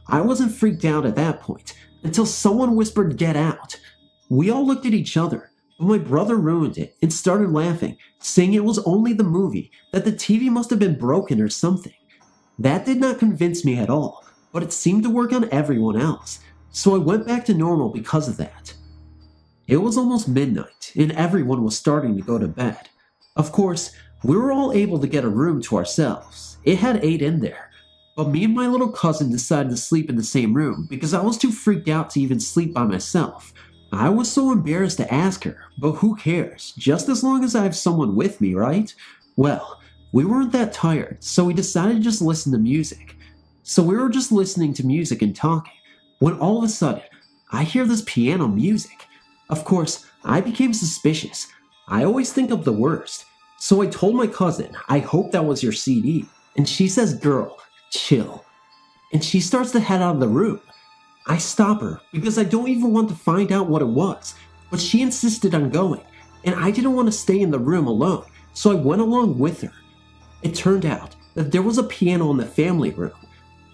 I wasn't freaked out at that point until someone whispered, "Get out." We all looked at each other, but my brother ruined it and started laughing, saying it was only the movie, that the TV must have been broken or something. That did not convince me at all, but it seemed to work on everyone else, so I went back to normal because of that. It was almost midnight, and everyone was starting to go to bed. Of course, we were all able to get a room to ourselves. It had 8 in there, but me and my little cousin decided to sleep in the same room because I was too freaked out to even sleep by myself. I was so embarrassed to ask her, but who cares, just as long as I have someone with me, right? Well, we weren't that tired, so we decided to just listen to music. So we were just listening to music and talking, when all of a sudden, I hear this piano music. Of course, I became suspicious. I always think of the worst. So I told my cousin, "I hope that was your CD." And she says, "Girl, chill." And she starts to head out of the room. I stop her because I don't even want to find out what it was, but she insisted on going, and I didn't want to stay in the room alone, so I went along with her. It turned out that there was a piano in the family room.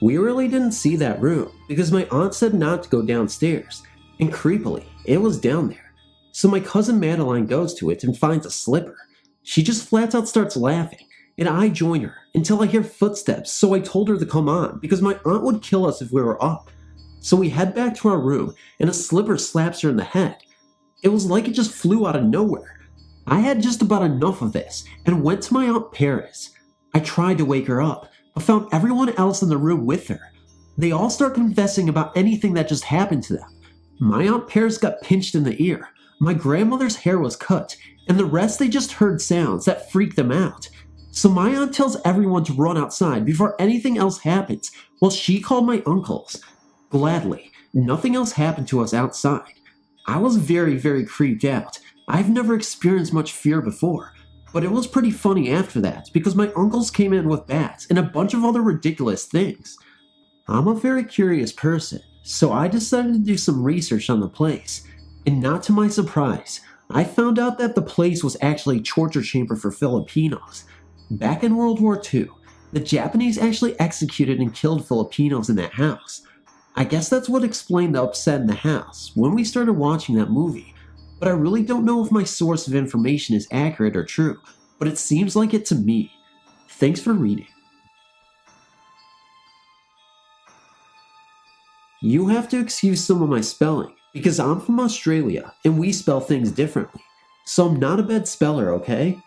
We really didn't see that room because my aunt said not to go downstairs, and creepily, it was down there. So my cousin Madeline goes to it and finds a slipper. She just flat out starts laughing, and I join her until I hear footsteps, so I told her to come on because my aunt would kill us if we were up. So we head back to our room, and a slipper slaps her in the head. It was like it just flew out of nowhere. I had just about enough of this, and went to my Aunt Paris. I tried to wake her up, but found everyone else in the room with her. They all start confessing about anything that just happened to them. My Aunt Paris got pinched in the ear, my grandmother's hair was cut, and the rest they just heard sounds that freaked them out. So my aunt tells everyone to run outside before anything else happens, while she called my uncles. Gladly, nothing else happened to us outside. I was very, very creeped out. I've never experienced much fear before, but it was pretty funny after that because my uncles came in with bats and a bunch of other ridiculous things. I'm a very curious person, so I decided to do some research on the place, and not to my surprise, I found out that the place was actually a torture chamber for Filipinos. Back in World War II, the Japanese actually executed and killed Filipinos in that house. I guess that's what explained the upset in the house when we started watching that movie, but I really don't know if my source of information is accurate or true, but it seems like it to me. Thanks for reading. You have to excuse some of my spelling, because I'm from Australia and we spell things differently, so I'm not a bad speller, okay?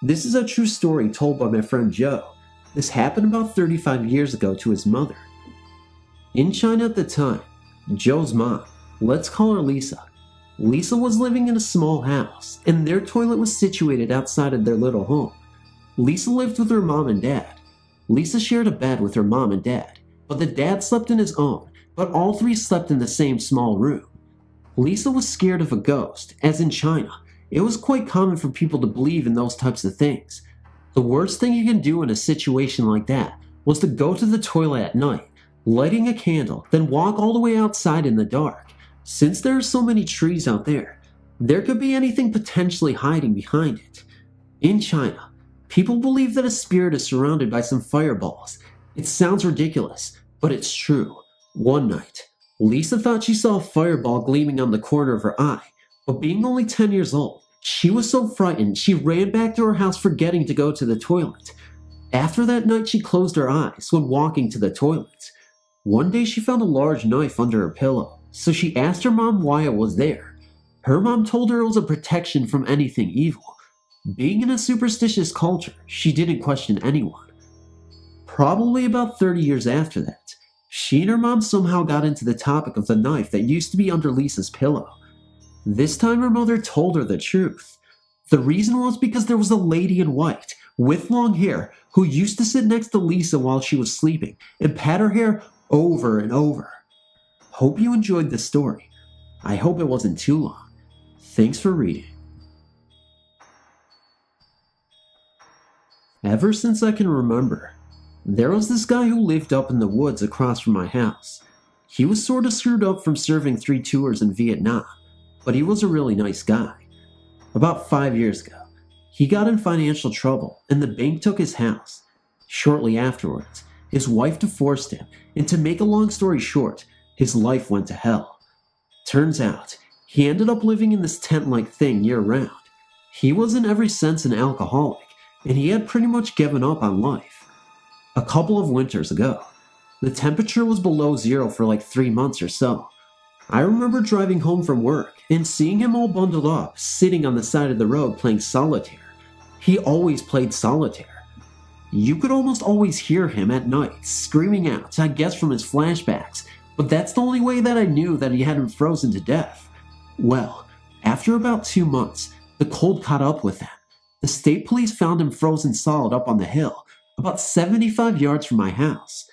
This is a true story told by my friend Joe. This happened about 35 years ago to his mother. In China at the time, Joe's mom, let's call her Lisa. Lisa was living in a small house, and their toilet was situated outside of their little home. Lisa lived with her mom and dad. Lisa shared a bed with her mom and dad, but the dad slept in his own, but all three slept in the same small room. Lisa was scared of a ghost, as in China, it was quite common for people to believe in those types of things. The worst thing you can do in a situation like that was to go to the toilet at night, lighting a candle, then walk all the way outside in the dark. Since there are so many trees out there, there could be anything potentially hiding behind it. In China, people believe that a spirit is surrounded by some fireballs. It sounds ridiculous, but it's true. One night, Lisa thought she saw a fireball gleaming on the corner of her eye, but being only 10 years old, she was so frightened she ran back to her house forgetting to go to the toilet. After that night, she closed her eyes when walking to the toilet. One day she found a large knife under her pillow, so she asked her mom why it was there. Her mom told her it was a protection from anything evil. Being in a superstitious culture, she didn't question anyone. Probably about 30 years after that, she and her mom somehow got into the topic of the knife that used to be under Lisa's pillow. This time her mother told her the truth. The reason was because there was a lady in white, with long hair, who used to sit next to Lisa while she was sleeping and pat her hair over and over. Hope you enjoyed this story. I hope it wasn't too long. Thanks for reading. Ever since I can remember, there was this guy who lived up in the woods across from my house. He was sort of screwed up from serving 3 tours in Vietnam, but he was a really nice guy. About 5 years ago, he got in financial trouble and the bank took his house. Shortly afterwards, his wife divorced him, and to make a long story short, his life went to hell. Turns out, he ended up living in this tent-like thing year-round. He was in every sense an alcoholic, and he had pretty much given up on life. A couple of winters ago, the temperature was below zero for like 3 months or so. I remember driving home from work and seeing him all bundled up, sitting on the side of the road playing solitaire. He always played solitaire. You could almost always hear him at night, screaming out, I guess from his flashbacks, but that's the only way that I knew that he hadn't frozen to death. Well, after about 2 months, the cold caught up with him. The state police found him frozen solid up on the hill, about 75 yards from my house.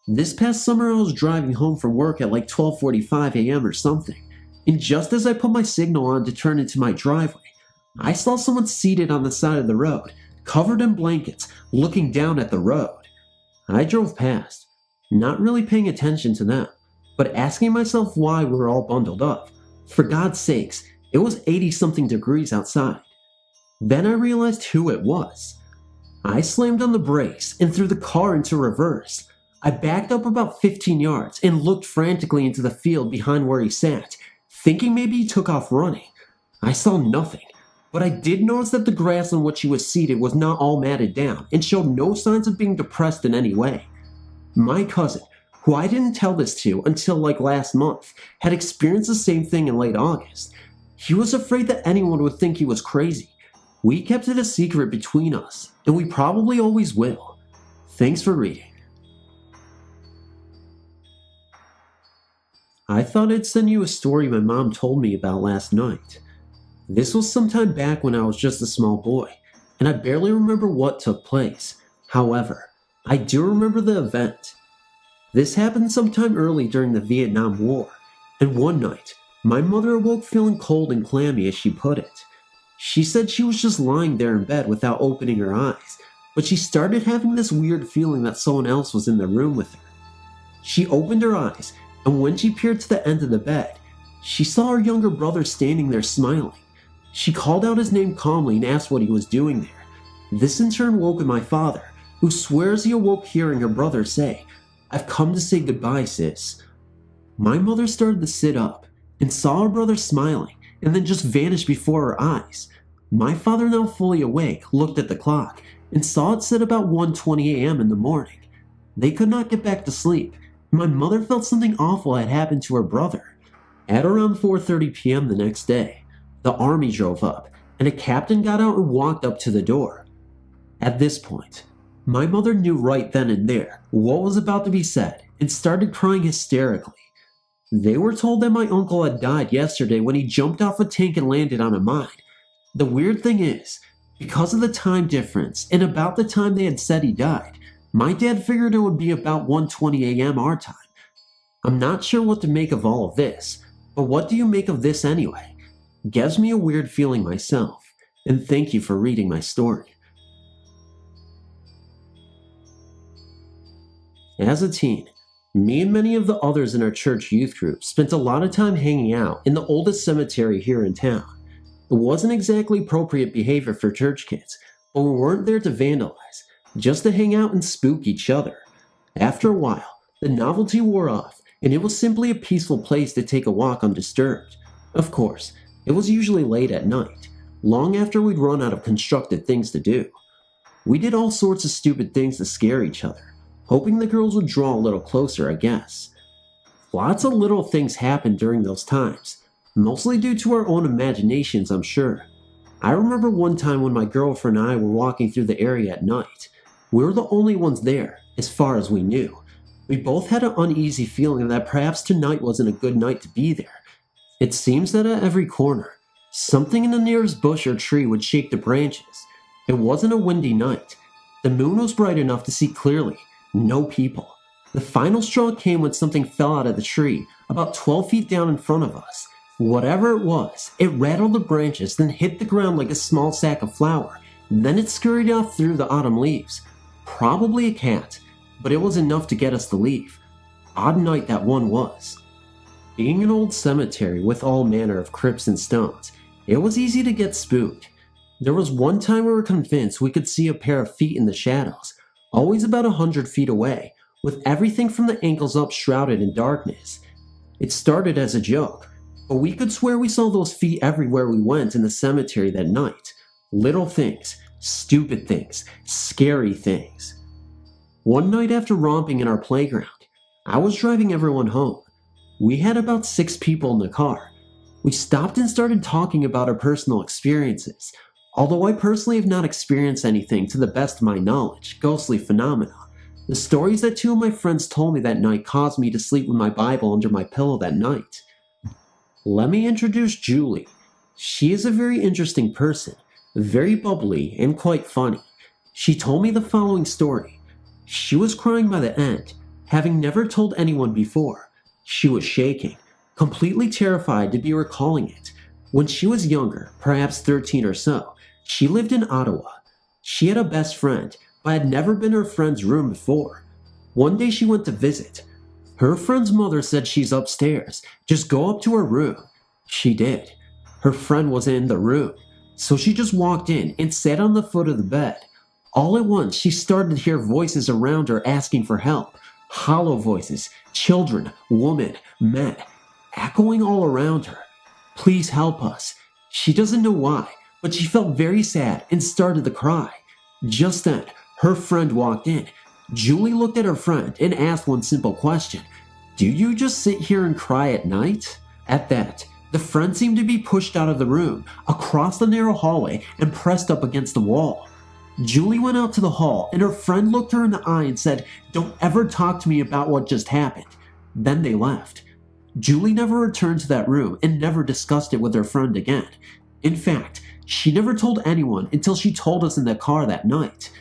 This past summer I was driving home from work at like 12:45 a.m. or something, and just as I put my signal on to turn into my driveway, I saw someone seated on the side of the road, covered in blankets, looking down at the road. I drove past, not really paying attention to them, but asking myself why we were all bundled up. For God's sakes, it was 80-something degrees outside. Then I realized who it was. I slammed on the brakes and threw the car into reverse. I backed up about 15 yards and looked frantically into the field behind where he sat, thinking maybe he took off running. I saw nothing, but I did notice that the grass on which he was seated was not all matted down and showed no signs of being depressed in any way. My cousin, who I didn't tell this to until like last month, had experienced the same thing in late August. He was afraid that anyone would think he was crazy. We kept it a secret between us, and we probably always will. Thanks for reading. I thought I'd send you a story my mom told me about last night. This was sometime back when I was just a small boy, and I barely remember what took place. However, I do remember the event. This happened sometime early during the Vietnam War, and one night, my mother awoke feeling cold and clammy as she put it. She said she was just lying there in bed without opening her eyes, but she started having this weird feeling that someone else was in the room with her. She opened her eyes, and when she peered to the end of the bed, she saw her younger brother standing there smiling. She called out his name calmly and asked what he was doing there. This in turn woke my father, who swears he awoke hearing her brother say, "I've come to say goodbye, sis." My mother started to sit up and saw her brother smiling and then just vanished before her eyes. My father, now fully awake, looked at the clock and saw it said about 1:20 a.m. in the morning. They could not get back to sleep. My mother felt something awful had happened to her brother. At around 4:30 p.m. the next day, the army drove up, and a captain got out and walked up to the door. At this point, my mother knew right then and there what was about to be said and started crying hysterically. They were told that my uncle had died yesterday when he jumped off a tank and landed on a mine. The weird thing is, because of the time difference and about the time they had said he died, my dad figured it would be about 1:20 a.m. our time. I'm not sure what to make of all of this, but what do you make of this anyway? Gives me a weird feeling myself, and thank you for reading my story. As a teen, me and many of the others in our church youth group spent a lot of time hanging out in the oldest cemetery here in town. It wasn't exactly appropriate behavior for church kids, but we weren't there to vandalize, just to hang out and spook each other. After a while, the novelty wore off, and it was simply a peaceful place to take a walk undisturbed. Of course, it was usually late at night, long after we'd run out of constructive things to do. We did all sorts of stupid things to scare each other, hoping the girls would draw a little closer, I guess. Lots of little things happened during those times, mostly due to our own imaginations, I'm sure. I remember one time when my girlfriend and I were walking through the area at night. We were the only ones there, as far as we knew. We both had an uneasy feeling that perhaps tonight wasn't a good night to be there. It seems that at every corner, something in the nearest bush or tree would shake the branches. It wasn't a windy night. The moon was bright enough to see clearly. No people. The final straw came when something fell out of the tree, about 12 feet down in front of us. Whatever it was, it rattled the branches, then hit the ground like a small sack of flour. Then it scurried off through the autumn leaves. Probably a cat, but it was enough to get us to leave. Odd night that one was. Being an old cemetery with all manner of crypts and stones, it was easy to get spooked. There was one time we were convinced we could see a pair of feet in the shadows, always about 100 feet away, with everything from the ankles up shrouded in darkness. It started as a joke, but we could swear we saw those feet everywhere we went in the cemetery that night. Little things, stupid things, scary things. One night after romping in our playground, I was driving everyone home. We had about 6 people in the car. We stopped and started talking about our personal experiences. Although I personally have not experienced anything to the best of my knowledge, ghostly phenomena, the stories that 2 of my friends told me that night caused me to sleep with my Bible under my pillow that night. Let me introduce Julie. She is a very interesting person, very bubbly and quite funny. She told me the following story. She was crying by the end, having never told anyone before. She was shaking, completely terrified to be recalling it. When she was younger, perhaps 13 or so, she lived in Ottawa. She had a best friend, but had never been in her friend's room before. One day she went to visit. Her friend's mother said she's upstairs, just go up to her room. She did. Her friend was in the room, so she just walked in and sat on the foot of the bed. All at once, she started to hear voices around her asking for help. Hollow voices, children, women, men, echoing all around her. Please help us. She doesn't know why, but she felt very sad and started to cry. Just then, her friend walked in. Julie looked at her friend and asked one simple question. Do you just sit here and cry at night? At that, the friend seemed to be pushed out of the room, across the narrow hallway, and pressed up against the wall. Julie went out to the hall, and her friend looked her in the eye and said, "Don't ever talk to me about what just happened." Then they left. Julie never returned to that room and never discussed it with her friend again. In fact, she never told anyone until she told us in the car that night.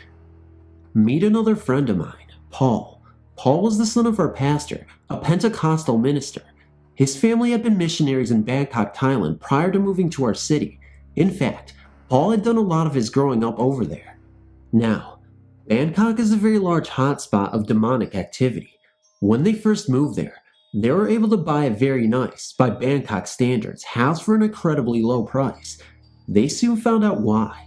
Meet another friend of mine, Paul. Paul was the son of our pastor, a Pentecostal minister. His family had been missionaries in Bangkok, Thailand prior to moving to our city. In fact, Paul had done a lot of his growing up over there. Now, Bangkok is a very large hotspot of demonic activity. When they first moved there, they were able to buy a very nice, by Bangkok standards, house for an incredibly low price. They soon found out why.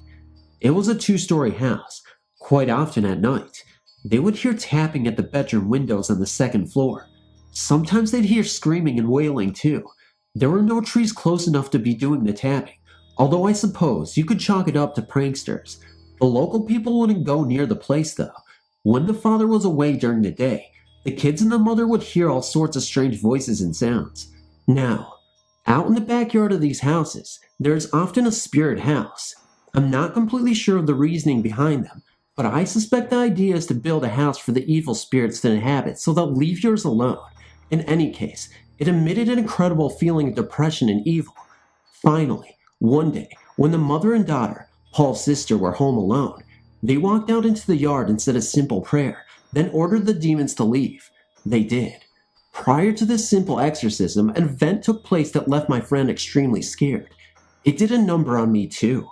It was a 2-story house. Quite often at night, they would hear tapping at the bedroom windows on the 2nd floor. Sometimes they'd hear screaming and wailing too. There were no trees close enough to be doing the tapping, although I suppose you could chalk it up to pranksters. The local people wouldn't go near the place though. When the father was away during the day, the kids and the mother would hear all sorts of strange voices and sounds. Now, out in the backyard of these houses, there is often a spirit house. I'm not completely sure of the reasoning behind them, but I suspect the idea is to build a house for the evil spirits to inhabit so they'll leave yours alone. In any case, it emitted an incredible feeling of depression and evil. Finally, one day, when the mother and daughter, Paul's sister, were home alone, they walked out into the yard and said a simple prayer, then ordered the demons to leave. They did. Prior to this simple exorcism, an event took place that left my friend extremely scared. It did a number on me too.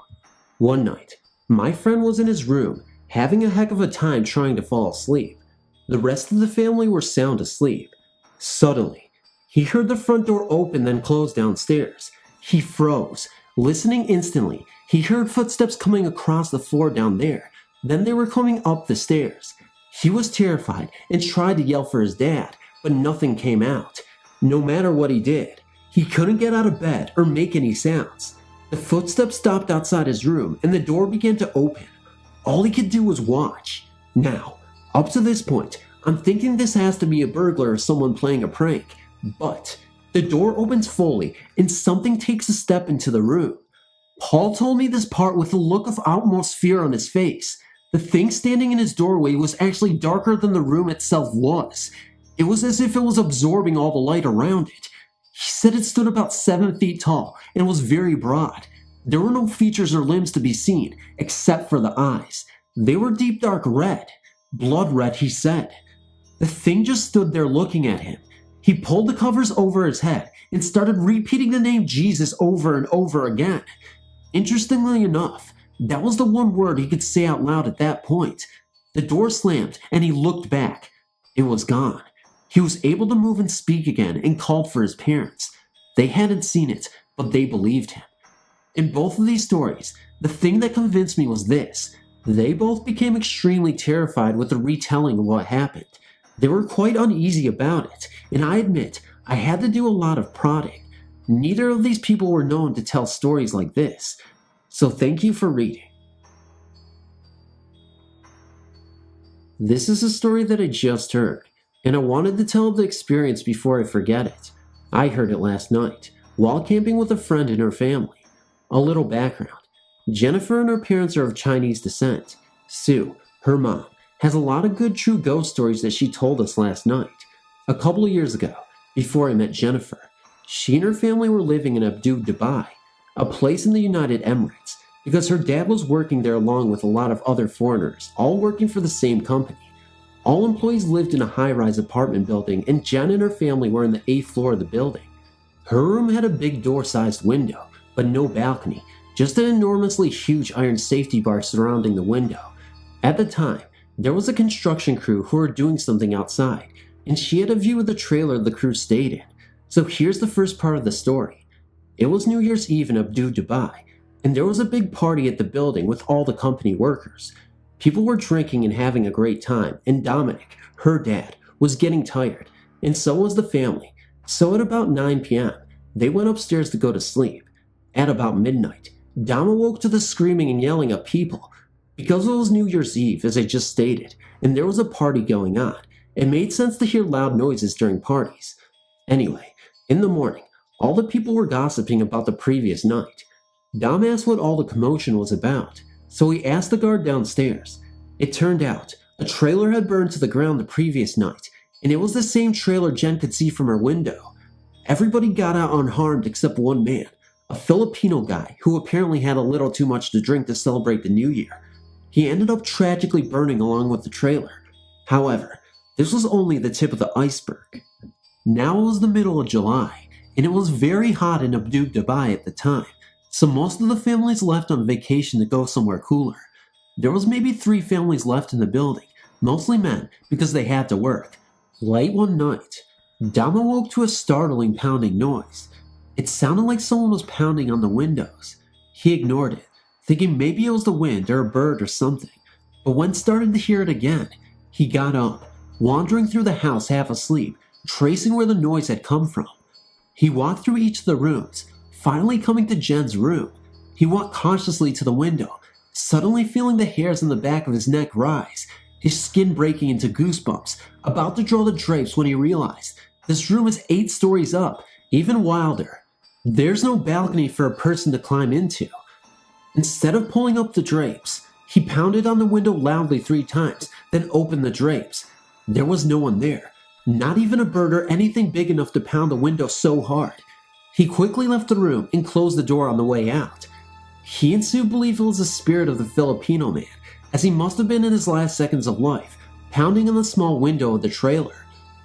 One night, my friend was in his room, having a heck of a time trying to fall asleep. The rest of the family were sound asleep. Suddenly, he heard the front door open then close downstairs. He froze. Listening instantly, he heard footsteps coming across the floor down there. Then they were coming up the stairs. He was terrified and tried to yell for his dad, but nothing came out. No matter what he did, he couldn't get out of bed or make any sounds. The footsteps stopped outside his room and the door began to open. All he could do was watch. Now, up to this point, I'm thinking this has to be a burglar or someone playing a prank, but the door opens fully and something takes a step into the room. Paul told me this part with a look of utmost fear on his face. The thing standing in his doorway was actually darker than the room itself was. It was as if it was absorbing all the light around it. He said it stood about 7 feet tall and was very broad. There were no features or limbs to be seen, except for the eyes. They were deep dark red. Blood red, he said. The thing just stood there looking at him. He pulled the covers over his head and started repeating the name Jesus over and over again. Interestingly enough, that was the one word he could say out loud at that point. The door slammed and he looked back. It was gone. He was able to move and speak again and called for his parents. They hadn't seen it, but they believed him. In both of these stories, the thing that convinced me was this. They both became extremely terrified with the retelling of what happened. They were quite uneasy about it, and I admit, I had to do a lot of prodding. Neither of these people were known to tell stories like this, so thank you for reading. This is a story that I just heard, and I wanted to tell the experience before I forget it. I heard it last night, while camping with a friend and her family. A little background. Jennifer and her parents are of Chinese descent. Sue, her mom, has a lot of good true ghost stories that she told us last night. A couple of years ago, before I met Jennifer, she and her family were living in Abu Dhabi, a place in the United Emirates, because her dad was working there along with a lot of other foreigners, all working for the same company. All employees lived in a high-rise apartment building, and Jen and her family were on the 8th floor of the building. Her room had a big door-sized window, but no balcony, just an enormously huge iron safety bar surrounding the window. At the time, there was a construction crew who were doing something outside, and she had a view of the trailer the crew stayed in. So here's the first part of the story. It was New Year's Eve in Abu Dhabi, and there was a big party at the building with all the company workers. People were drinking and having a great time, and Dominic, her dad, was getting tired, and so was the family. So at about 9 p.m., they went upstairs to go to sleep. At about midnight, Dom awoke to the screaming and yelling of people. Because it was New Year's Eve, as I just stated, and there was a party going on, it made sense to hear loud noises during parties. Anyway, in the morning, all the people were gossiping about the previous night. Dom asked what all the commotion was about, so he asked the guard downstairs. It turned out, a trailer had burned to the ground the previous night, and it was the same trailer Jen could see from her window. Everybody got out unharmed except one man, a Filipino guy who apparently had a little too much to drink to celebrate the new year. He ended up tragically burning along with the trailer. However, this was only the tip of the iceberg. Now it was the middle of July, and it was very hot in Abu Dhabi at the time, so most of the families left on vacation to go somewhere cooler. There was maybe 3 families left in the building, mostly men, because they had to work. Late one night, Dom awoke to a startling pounding noise. It sounded like someone was pounding on the windows. He ignored it, thinking maybe it was the wind or a bird or something. But when starting to hear it again, he got up, wandering through the house half asleep, tracing where the noise had come from. He walked through each of the rooms, finally coming to Jen's room. He walked cautiously to the window, suddenly feeling the hairs on the back of his neck rise, his skin breaking into goosebumps, about to draw the drapes when he realized this room is 8 stories up. Even wilder, there's no balcony for a person to climb into. Instead of pulling up the drapes, he pounded on the window loudly 3 times, then opened the drapes. There was no one there, not even a bird or anything big enough to pound the window so hard. He quickly left the room and closed the door on the way out. He and Sue believe it was the spirit of the Filipino man, as he must have been in his last seconds of life, pounding on the small window of the trailer.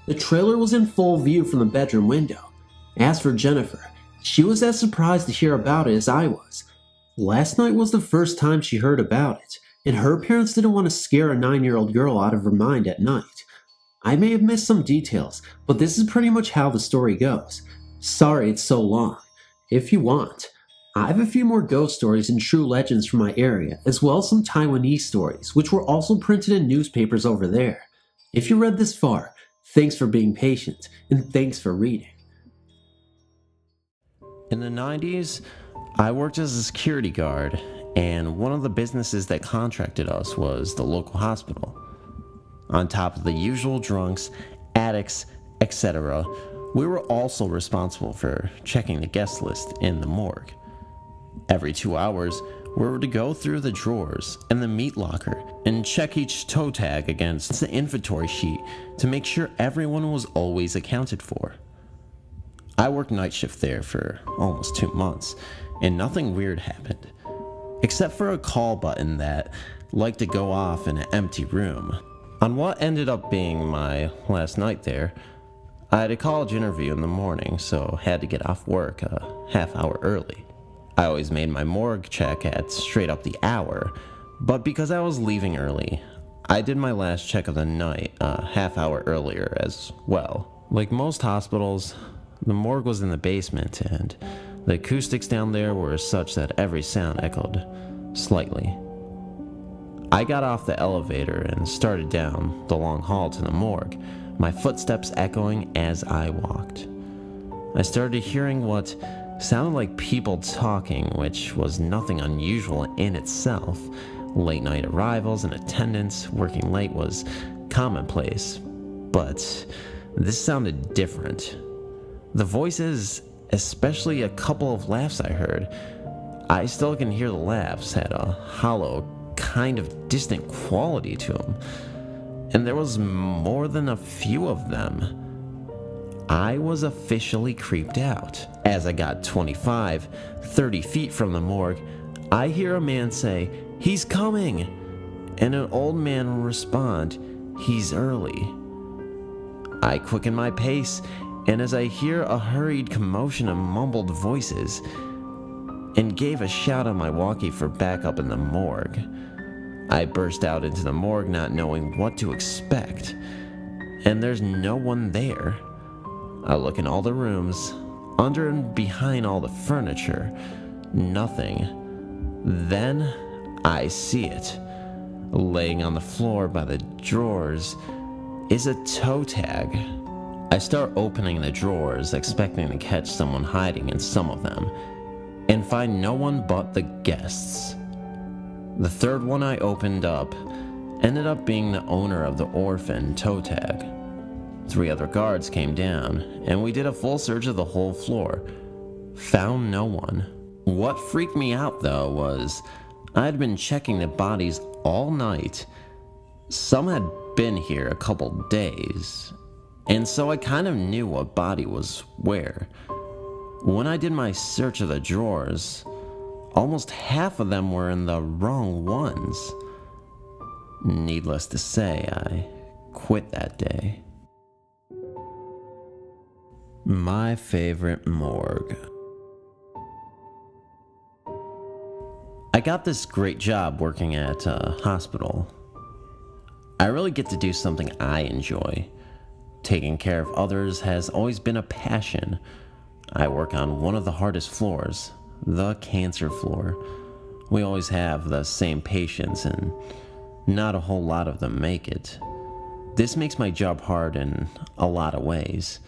The trailer was in full view from the bedroom window. As for Jennifer, she was as surprised to hear about it as I was. Last night was the first time she heard about it, and her parents didn't want to scare a 9-year-old girl out of her mind at night. I may have missed some details, but this is pretty much how the story goes. Sorry it's so long. If you want, I have a few more ghost stories and true legends from my area, as well as some Taiwanese stories, which were also printed in newspapers over there. If you read this far, thanks for being patient, and thanks for reading. In the 90s, I worked as a security guard, and one of the businesses that contracted us was the local hospital. On top of the usual drunks, addicts, etc., we were also responsible for checking the guest list in the morgue. Every 2 hours, we were to go through the drawers and the meat locker and check each toe tag against the inventory sheet to make sure everyone was always accounted for. I worked night shift there for almost 2 months, and nothing weird happened, except for a call button that liked to go off in an empty room. On what ended up being my last night there, I had a college interview in the morning, so had to get off work a half hour early. I always made my morgue check at straight up the hour, but because I was leaving early, I did my last check of the night a half hour earlier as well. Like most hospitals, the morgue was in the basement, and The acoustics down there were such that every sound echoed slightly. I got off the elevator and started down the long hall to the morgue, my footsteps echoing as I walked. I started hearing what sounded like people talking, which was nothing unusual in itself. Late night arrivals and attendance working late was commonplace, but this sounded different. The voices, especially a couple of laughs I heard, I still can hear the laughs, had a hollow, kind of distant quality to them, and there was more than a few of them. I was officially creeped out. As I got 25, 30 feet from the morgue, I hear a man say, "He's coming!" And an old man will respond, "He's early." I quicken my pace, and as I hear a hurried commotion of mumbled voices, and gave a shout on my walkie for backup in the morgue. I burst out into the morgue not knowing what to expect, and there's no one there. I look in all the rooms, under and behind all the furniture, nothing. Then I see it. Laying on the floor by the drawers is a toe tag. I start opening the drawers, expecting to catch someone hiding in some of them, and find no one but the guests. The third one I opened up ended up being the owner of the orphan toe tag. 3 other guards came down, and we did a full search of the whole floor. Found no one. What freaked me out, though, was I had been checking the bodies all night. Some had been here a couple days, and so I kind of knew what body was where. When I did my search of the drawers, almost half of them were in the wrong ones. Needless to say, I quit that day. My favorite morgue. I got this great job working at a hospital. I really get to do something I enjoy. Taking care of others has always been a passion. I work on one of the hardest floors, the cancer floor. We always have the same patients, and not a whole lot of them make it. This makes my job hard in a lot of ways.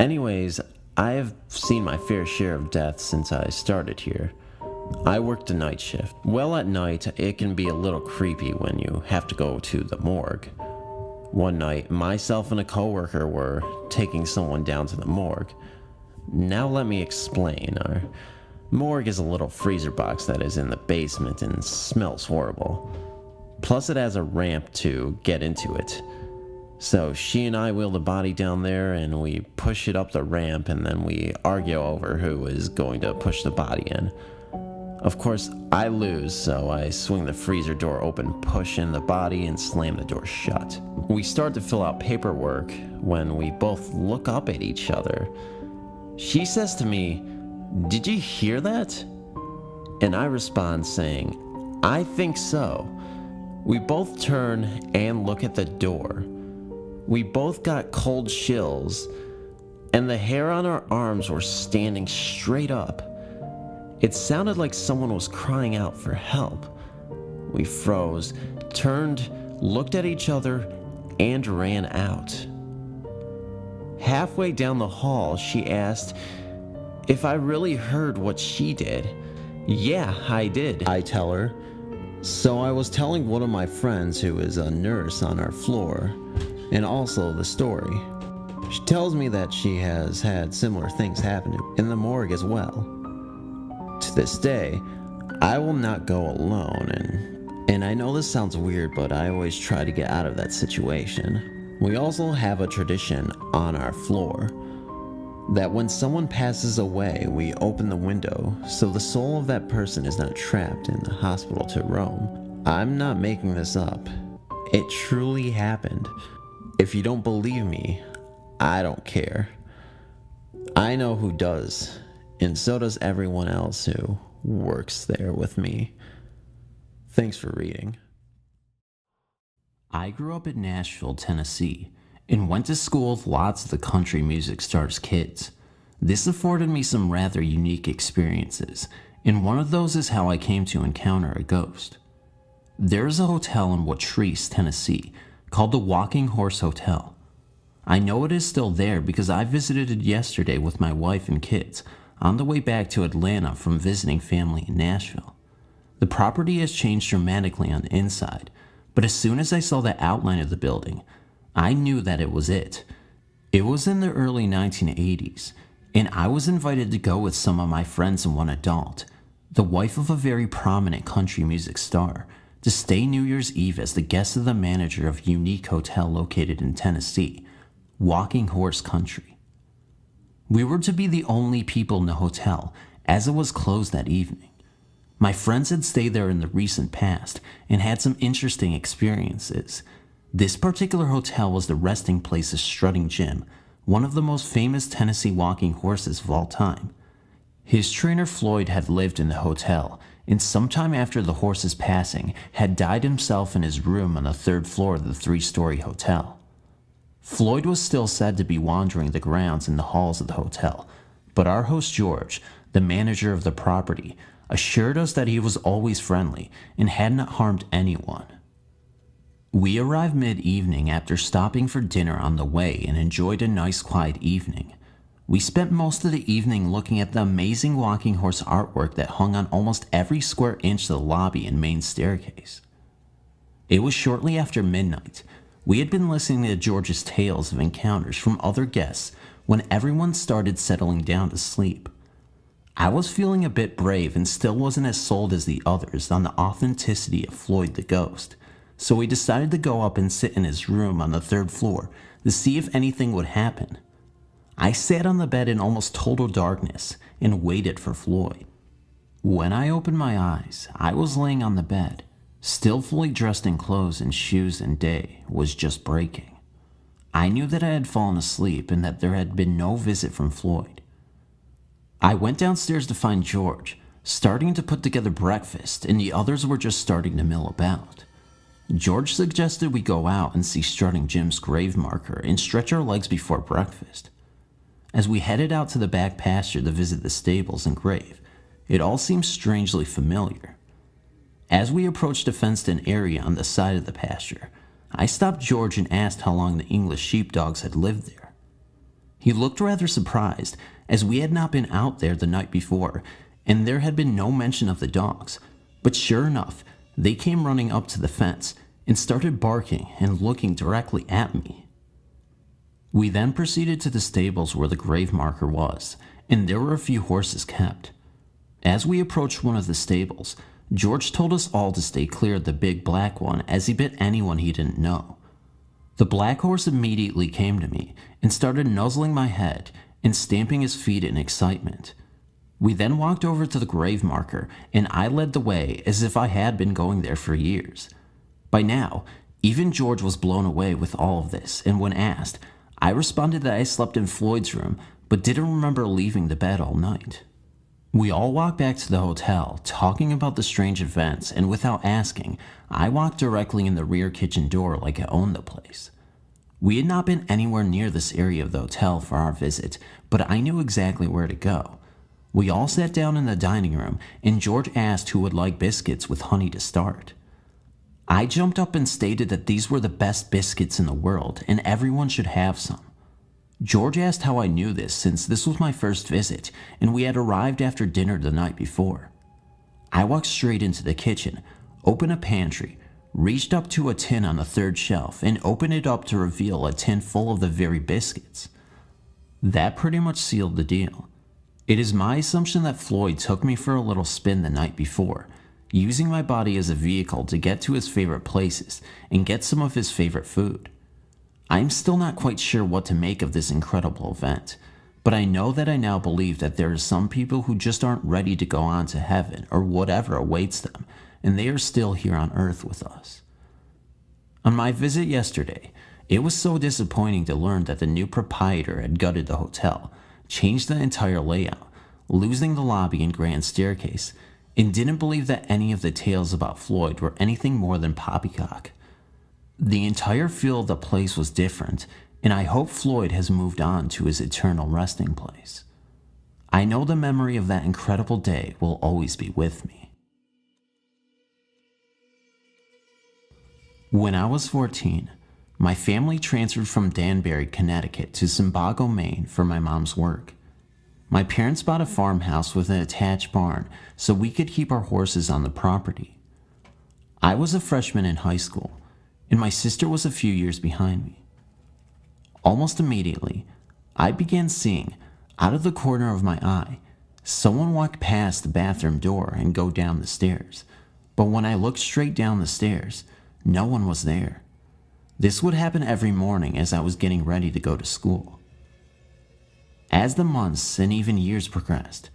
Anyways, I have seen my fair share of deaths since I started here. I worked a night shift. Well, at night, it can be a little creepy when you have to go to the morgue. One night, myself and a coworker were taking someone down to the morgue. Now let me explain. Our morgue is a little freezer box that is in the basement and smells horrible. Plus it has a ramp to get into it. So she and I wheel the body down there and we push it up the ramp, and then we argue over who is going to push the body in. Of course, I lose, so I swing the freezer door open, push in the body, and slam the door shut. We start to fill out paperwork when we both look up at each other. She says to me, "Did you hear that?" And I respond saying, "I think so." We both turn and look at the door. We both got cold chills, and the hair on our arms were standing straight up. It sounded like someone was crying out for help. We froze, turned, looked at each other, and ran out. Halfway down the hall, she asked if I really heard what she did. "Yeah, I did," I tell her. So I was telling one of my friends who is a nurse on our floor, and also the story. She tells me that she has had similar things happen in the morgue as well. To this day, I will not go alone, and I know this sounds weird, but I always try to get out of that situation. We also have a tradition on our floor that when someone passes away, we open the window so the soul of that person is not trapped in the hospital to roam. I'm not making this up. It truly happened. If you don't believe me, I don't care. I know who does, and so does everyone else who works there with me. Thanks for reading. I grew up in Nashville, Tennessee, and went to school with lots of the country music stars' kids. This afforded me some rather unique experiences, and one of those is how I came to encounter a ghost. There is a hotel in Watrice, Tennessee, called the Walking Horse Hotel. I know it is still there because I visited it yesterday with my wife and kids on the way back to Atlanta from visiting family in Nashville. The property has changed dramatically on the inside, but as soon as I saw the outline of the building, I knew that it was it. It was in the early 1980s, and I was invited to go with some of my friends and one adult, the wife of a very prominent country music star, to stay New Year's Eve as the guest of the manager of a unique hotel located in Tennessee, Walking Horse Country. We were to be the only people in the hotel, as it was closed that evening. My friends had stayed there in the recent past and had some interesting experiences. This particular hotel was the resting place of Strutting Jim, one of the most famous Tennessee walking horses of all time. His trainer Floyd had lived in the hotel, and sometime after the horse's passing, had died himself in his room on the 3rd floor of the 3-story hotel. Floyd was still said to be wandering the grounds in the halls of the hotel, but our host George, the manager of the property, assured us that he was always friendly and had not harmed anyone. We arrived mid-evening after stopping for dinner on the way and enjoyed a nice quiet evening. We spent most of the evening looking at the amazing walking horse artwork that hung on almost every square inch of the lobby and main staircase. It was shortly after midnight. We had been listening to George's tales of encounters from other guests when everyone started settling down to sleep. I was feeling a bit brave and still wasn't as sold as the others on the authenticity of Floyd the Ghost, so we decided to go up and sit in his room on the 3rd floor to see if anything would happen. I sat on the bed in almost total darkness and waited for Floyd. When I opened my eyes, I was laying on the bed, still fully dressed in clothes and shoes, and day was just breaking. I knew that I had fallen asleep and that there had been no visit from Floyd. I went downstairs to find George, starting to put together breakfast, and the others were just starting to mill about. George suggested we go out and see Strutting Jim's grave marker and stretch our legs before breakfast. As we headed out to the back pasture to visit the stables and grave, it all seemed strangely familiar. As we approached a fenced-in area on the side of the pasture, I stopped George and asked how long the English sheepdogs had lived there. He looked rather surprised, as we had not been out there the night before, and there had been no mention of the dogs, but sure enough, they came running up to the fence and started barking and looking directly at me. We then proceeded to the stables where the grave marker was, and there were a few horses kept. As we approached one of the stables, George told us all to stay clear of the big black one as he bit anyone he didn't know. The black horse immediately came to me and started nuzzling my head and stamping his feet in excitement. We then walked over to the grave marker, and I led the way as if I had been going there for years. By now, even George was blown away with all of this, and when asked, I responded that I slept in Floyd's room, but didn't remember leaving the bed all night. We all walked back to the hotel, talking about the strange events, and without asking, I walked directly in the rear kitchen door like I owned the place. We had not been anywhere near this area of the hotel for our visit, but I knew exactly where to go. We all sat down in the dining room, and George asked who would like biscuits with honey to start. I jumped up and stated that these were the best biscuits in the world, and everyone should have some. George asked how I knew this, since this was my first visit, and we had arrived after dinner the night before. I walked straight into the kitchen, opened a pantry, reached up to a tin on the 3rd shelf, and opened it up to reveal a tin full of the very biscuits. That pretty much sealed the deal. It is my assumption that Floyd took me for a little spin the night before, using my body as a vehicle to get to his favorite places and get some of his favorite food. I'm still not quite sure what to make of this incredible event, but I know that I now believe that there are some people who just aren't ready to go on to heaven or whatever awaits them, and they are still here on earth with us. On my visit yesterday, it was so disappointing to learn that the new proprietor had gutted the hotel, changed the entire layout, losing the lobby and grand staircase, and didn't believe that any of the tales about Floyd were anything more than poppycock. The entire feel of the place was different, and I hope Floyd has moved on to his eternal resting place. I know the memory of that incredible day will always be with me. When I was 14, my family transferred from Danbury, Connecticut to Simbago, Maine for my mom's work. My parents bought a farmhouse with an attached barn so we could keep our horses on the property. I was a freshman in high school, and my sister was a few years behind me. Almost immediately, I began seeing, out of the corner of my eye, someone walk past the bathroom door and go down the stairs. But when I looked straight down the stairs, no one was there. This would happen every morning as I was getting ready to go to school. As the months and even years progressed,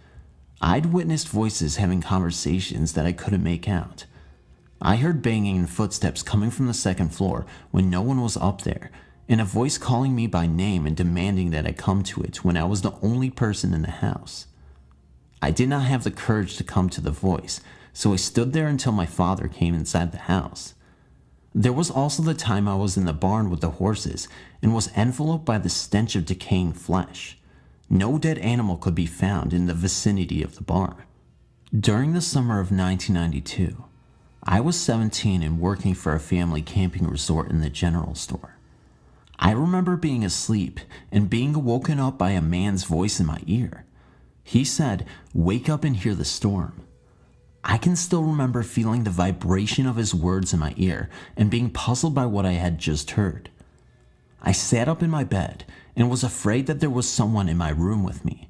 I'd witnessed voices having conversations that I couldn't make out. I heard banging and footsteps coming from the second floor when no one was up there, and a voice calling me by name and demanding that I come to it when I was the only person in the house. I did not have the courage to come to the voice, so I stood there until my father came inside the house. There was also the time I was in the barn with the horses and was enveloped by the stench of decaying flesh. No dead animal could be found in the vicinity of the barn. During the summer of 1992, I was 17 and working for a family camping resort in the general store. I remember being asleep and being woken up by a man's voice in my ear. He said, "Wake up and hear the storm." I can still remember feeling the vibration of his words in my ear and being puzzled by what I had just heard. I sat up in my bed and was afraid that there was someone in my room with me.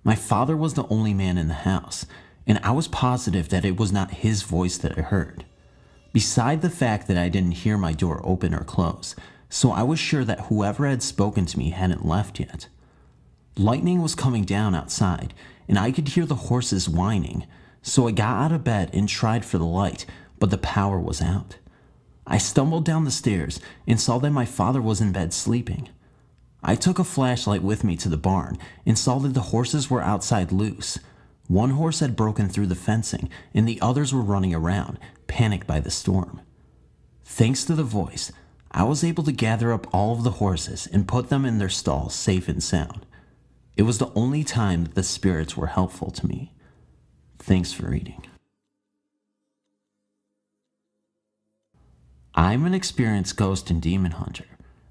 My father was the only man in the house, and I was positive that it was not his voice that I heard. Beside the fact that I didn't hear my door open or close, so I was sure that whoever had spoken to me hadn't left yet. Lightning was coming down outside, and I could hear the horses whining, so I got out of bed and tried for the light, but the power was out. I stumbled down the stairs and saw that my father was in bed sleeping. I took a flashlight with me to the barn and saw that the horses were outside loose. One horse had broken through the fencing, and the others were running around, panicked by the storm. Thanks to the voice, I was able to gather up all of the horses and put them in their stalls safe and sound. It was the only time that the spirits were helpful to me. Thanks for reading. I'm an experienced ghost and demon hunter.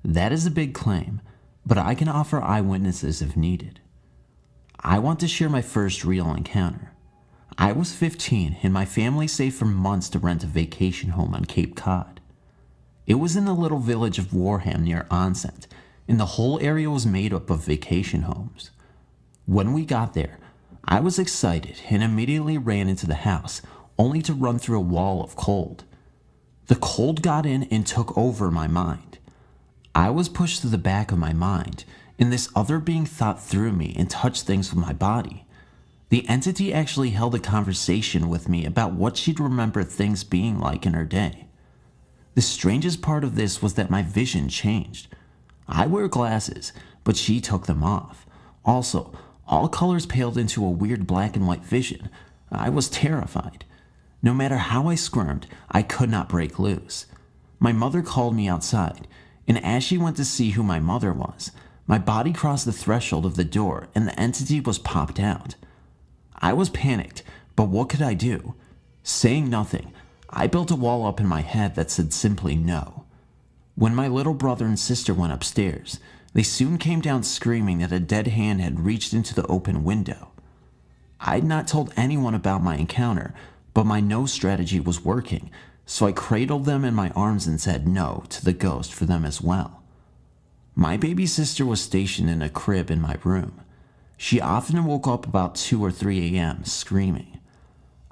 That is a big claim, but I can offer eyewitnesses if needed. I want to share my first real encounter. I was 15 and my family saved for months to rent a vacation home on Cape Cod. It was in the little village of Warham near Onset, and the whole area was made up of vacation homes. When we got there, I was excited and immediately ran into the house, only to run through a wall of cold. The cold got in and took over my mind. I was pushed to the back of my mind, and this other being thought through me and touched things with my body. The entity actually held a conversation with me about what she'd remember things being like in her day. The strangest part of this was that my vision changed. I wear glasses, but she took them off. Also, all colors paled into a weird black and white vision. I was terrified. No matter how I squirmed, I could not break loose. My mother called me outside, and as she went to see who my mother was, my body crossed the threshold of the door and the entity was popped out. I was panicked, but what could I do? Saying nothing, I built a wall up in my head that said simply no. When my little brother and sister went upstairs, they soon came down screaming that a dead hand had reached into the open window. I'd not told anyone about my encounter, but my no strategy was working, so I cradled them in my arms and said no to the ghost for them as well. My baby sister was stationed in a crib in my room. She often woke up about 2 or 3 a.m. screaming.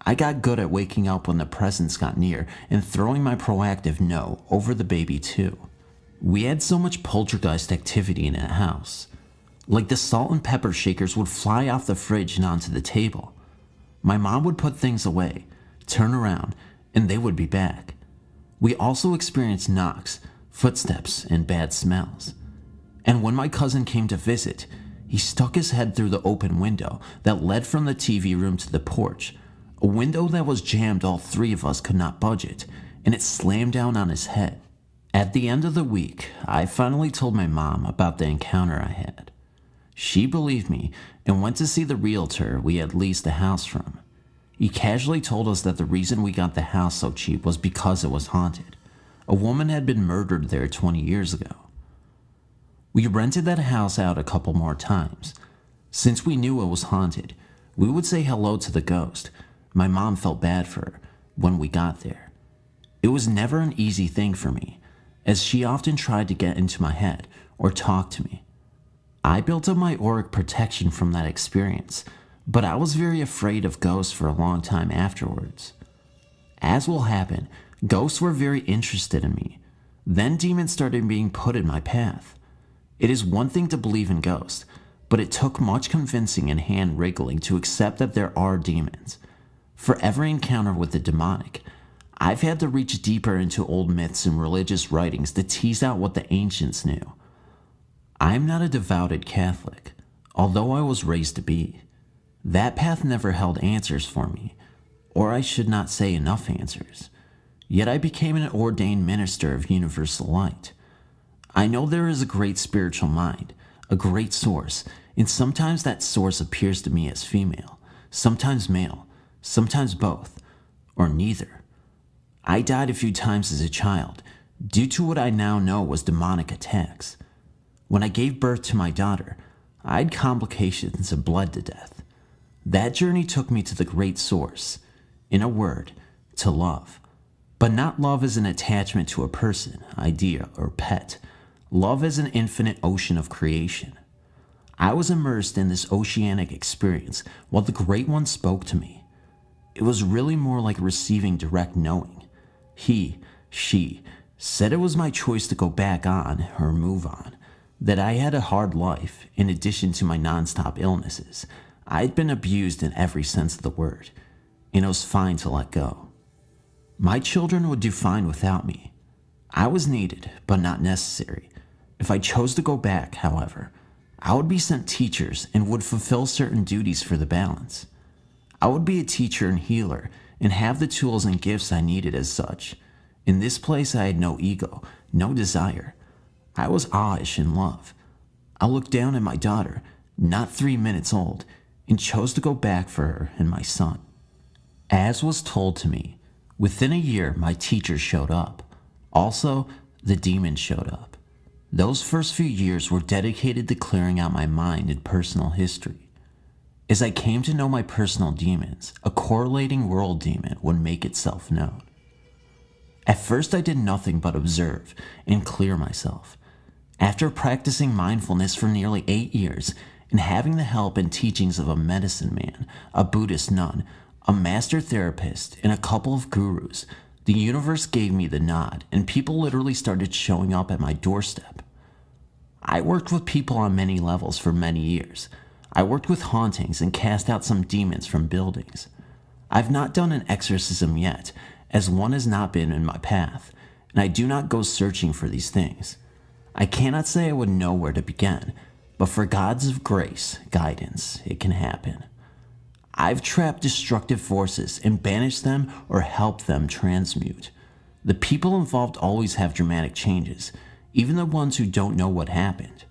I got good at waking up when the presence got near and throwing my proactive no over the baby too. We had so much poltergeist activity in that house. Like the salt and pepper shakers would fly off the fridge and onto the table. My mom would put things away, turn around, and they would be back. We also experienced knocks, footsteps, and bad smells. And when my cousin came to visit, he stuck his head through the open window that led from the TV room to the porch, a window that was jammed all 3 of us could not budge it, and it slammed down on his head. At the end of the week, I finally told my mom about the encounter I had. She believed me and went to see the realtor we had leased the house from. He casually told us that the reason we got the house so cheap was because it was haunted. A woman had been murdered there 20 years ago. We rented that house out a couple more times. Since we knew it was haunted, we would say hello to the ghost. My mom felt bad for her when we got there. It was never an easy thing for me, as she often tried to get into my head or talk to me. I built up my auric protection from that experience, but I was very afraid of ghosts for a long time afterwards. As will happen, ghosts were very interested in me. Then demons started being put in my path. It is one thing to believe in ghosts, but it took much convincing and hand-wriggling to accept that there are demons. For every encounter with the demonic, I've had to reach deeper into old myths and religious writings to tease out what the ancients knew. I'm not a devoted Catholic, although I was raised to be. That path never held answers for me, or I should not say enough answers. Yet I became an ordained minister of universal light. I know there is a great spiritual mind, a great source, and sometimes that source appears to me as female, sometimes male, sometimes both, or neither. I died a few times as a child, due to what I now know was demonic attacks. When I gave birth to my daughter, I had complications and bled to death. That journey took me to the great source, in a word, to love. But not love as an attachment to a person, idea, or pet. Love as an infinite ocean of creation. I was immersed in this oceanic experience while the Great One spoke to me. It was really more like receiving direct knowing. She said it was my choice to go back on or move on, that I had a hard life in addition to my nonstop illnesses. I'd been abused in every sense of the word, and it was fine to let go. My children would do fine without me. I was needed, but not necessary. If I chose to go back, however, I would be sent teachers and would fulfill certain duties for the balance. I would be a teacher and healer and have the tools and gifts I needed as such. In this place I had no ego, no desire. I was awish in love. I looked down at my daughter, not 3 minutes old, and chose to go back for her and my son. As was told to me, within a year my teachers showed up. Also, the demons showed up. Those first few years were dedicated to clearing out my mind and personal history. As I came to know my personal demons, a correlating world demon would make itself known. At first I did nothing but observe and clear myself. After practicing mindfulness for nearly 8 years and having the help and teachings of a medicine man, a Buddhist nun, a master therapist, and a couple of gurus, the universe gave me the nod and people literally started showing up at my doorstep. I worked with people on many levels for many years. I worked with hauntings and cast out some demons from buildings. I've not done an exorcism yet, as one has not been in my path, and I do not go searching for these things. I cannot say I would know where to begin, but for God's of grace, guidance, it can happen. I've trapped destructive forces and banished them or helped them transmute. The people involved always have dramatic changes, even the ones who don't know what happened.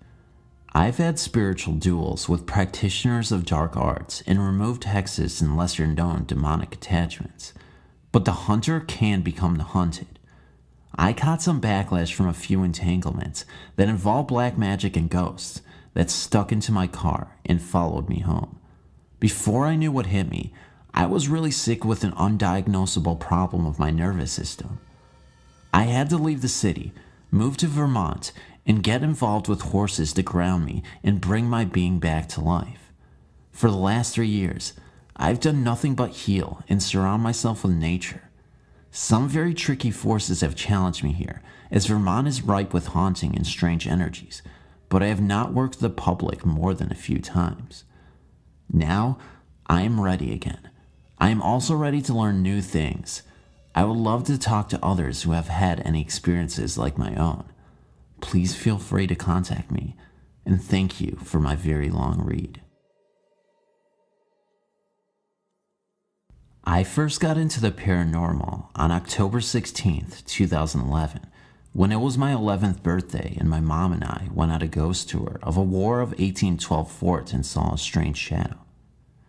I've had spiritual duels with practitioners of dark arts and removed hexes and lesser-known demonic attachments, but the hunter can become the hunted. I caught some backlash from a few entanglements that involved black magic and ghosts that stuck into my car and followed me home. Before I knew what hit me, I was really sick with an undiagnosable problem of my nervous system. I had to leave the city, move to Vermont, and get involved with horses to ground me and bring my being back to life. For the last 3 years, I've done nothing but heal and surround myself with nature. Some very tricky forces have challenged me here, as Vermont is ripe with haunting and strange energies, but I have not worked the public more than a few times. Now, I am ready again. I am also ready to learn new things. I would love to talk to others who have had any experiences like my own. Please feel free to contact me, and thank you for my very long read. I first got into the paranormal on October 16th, 2011, when it was my 11th birthday and my mom and I went on a ghost tour of a War of 1812 fort and saw a strange shadow.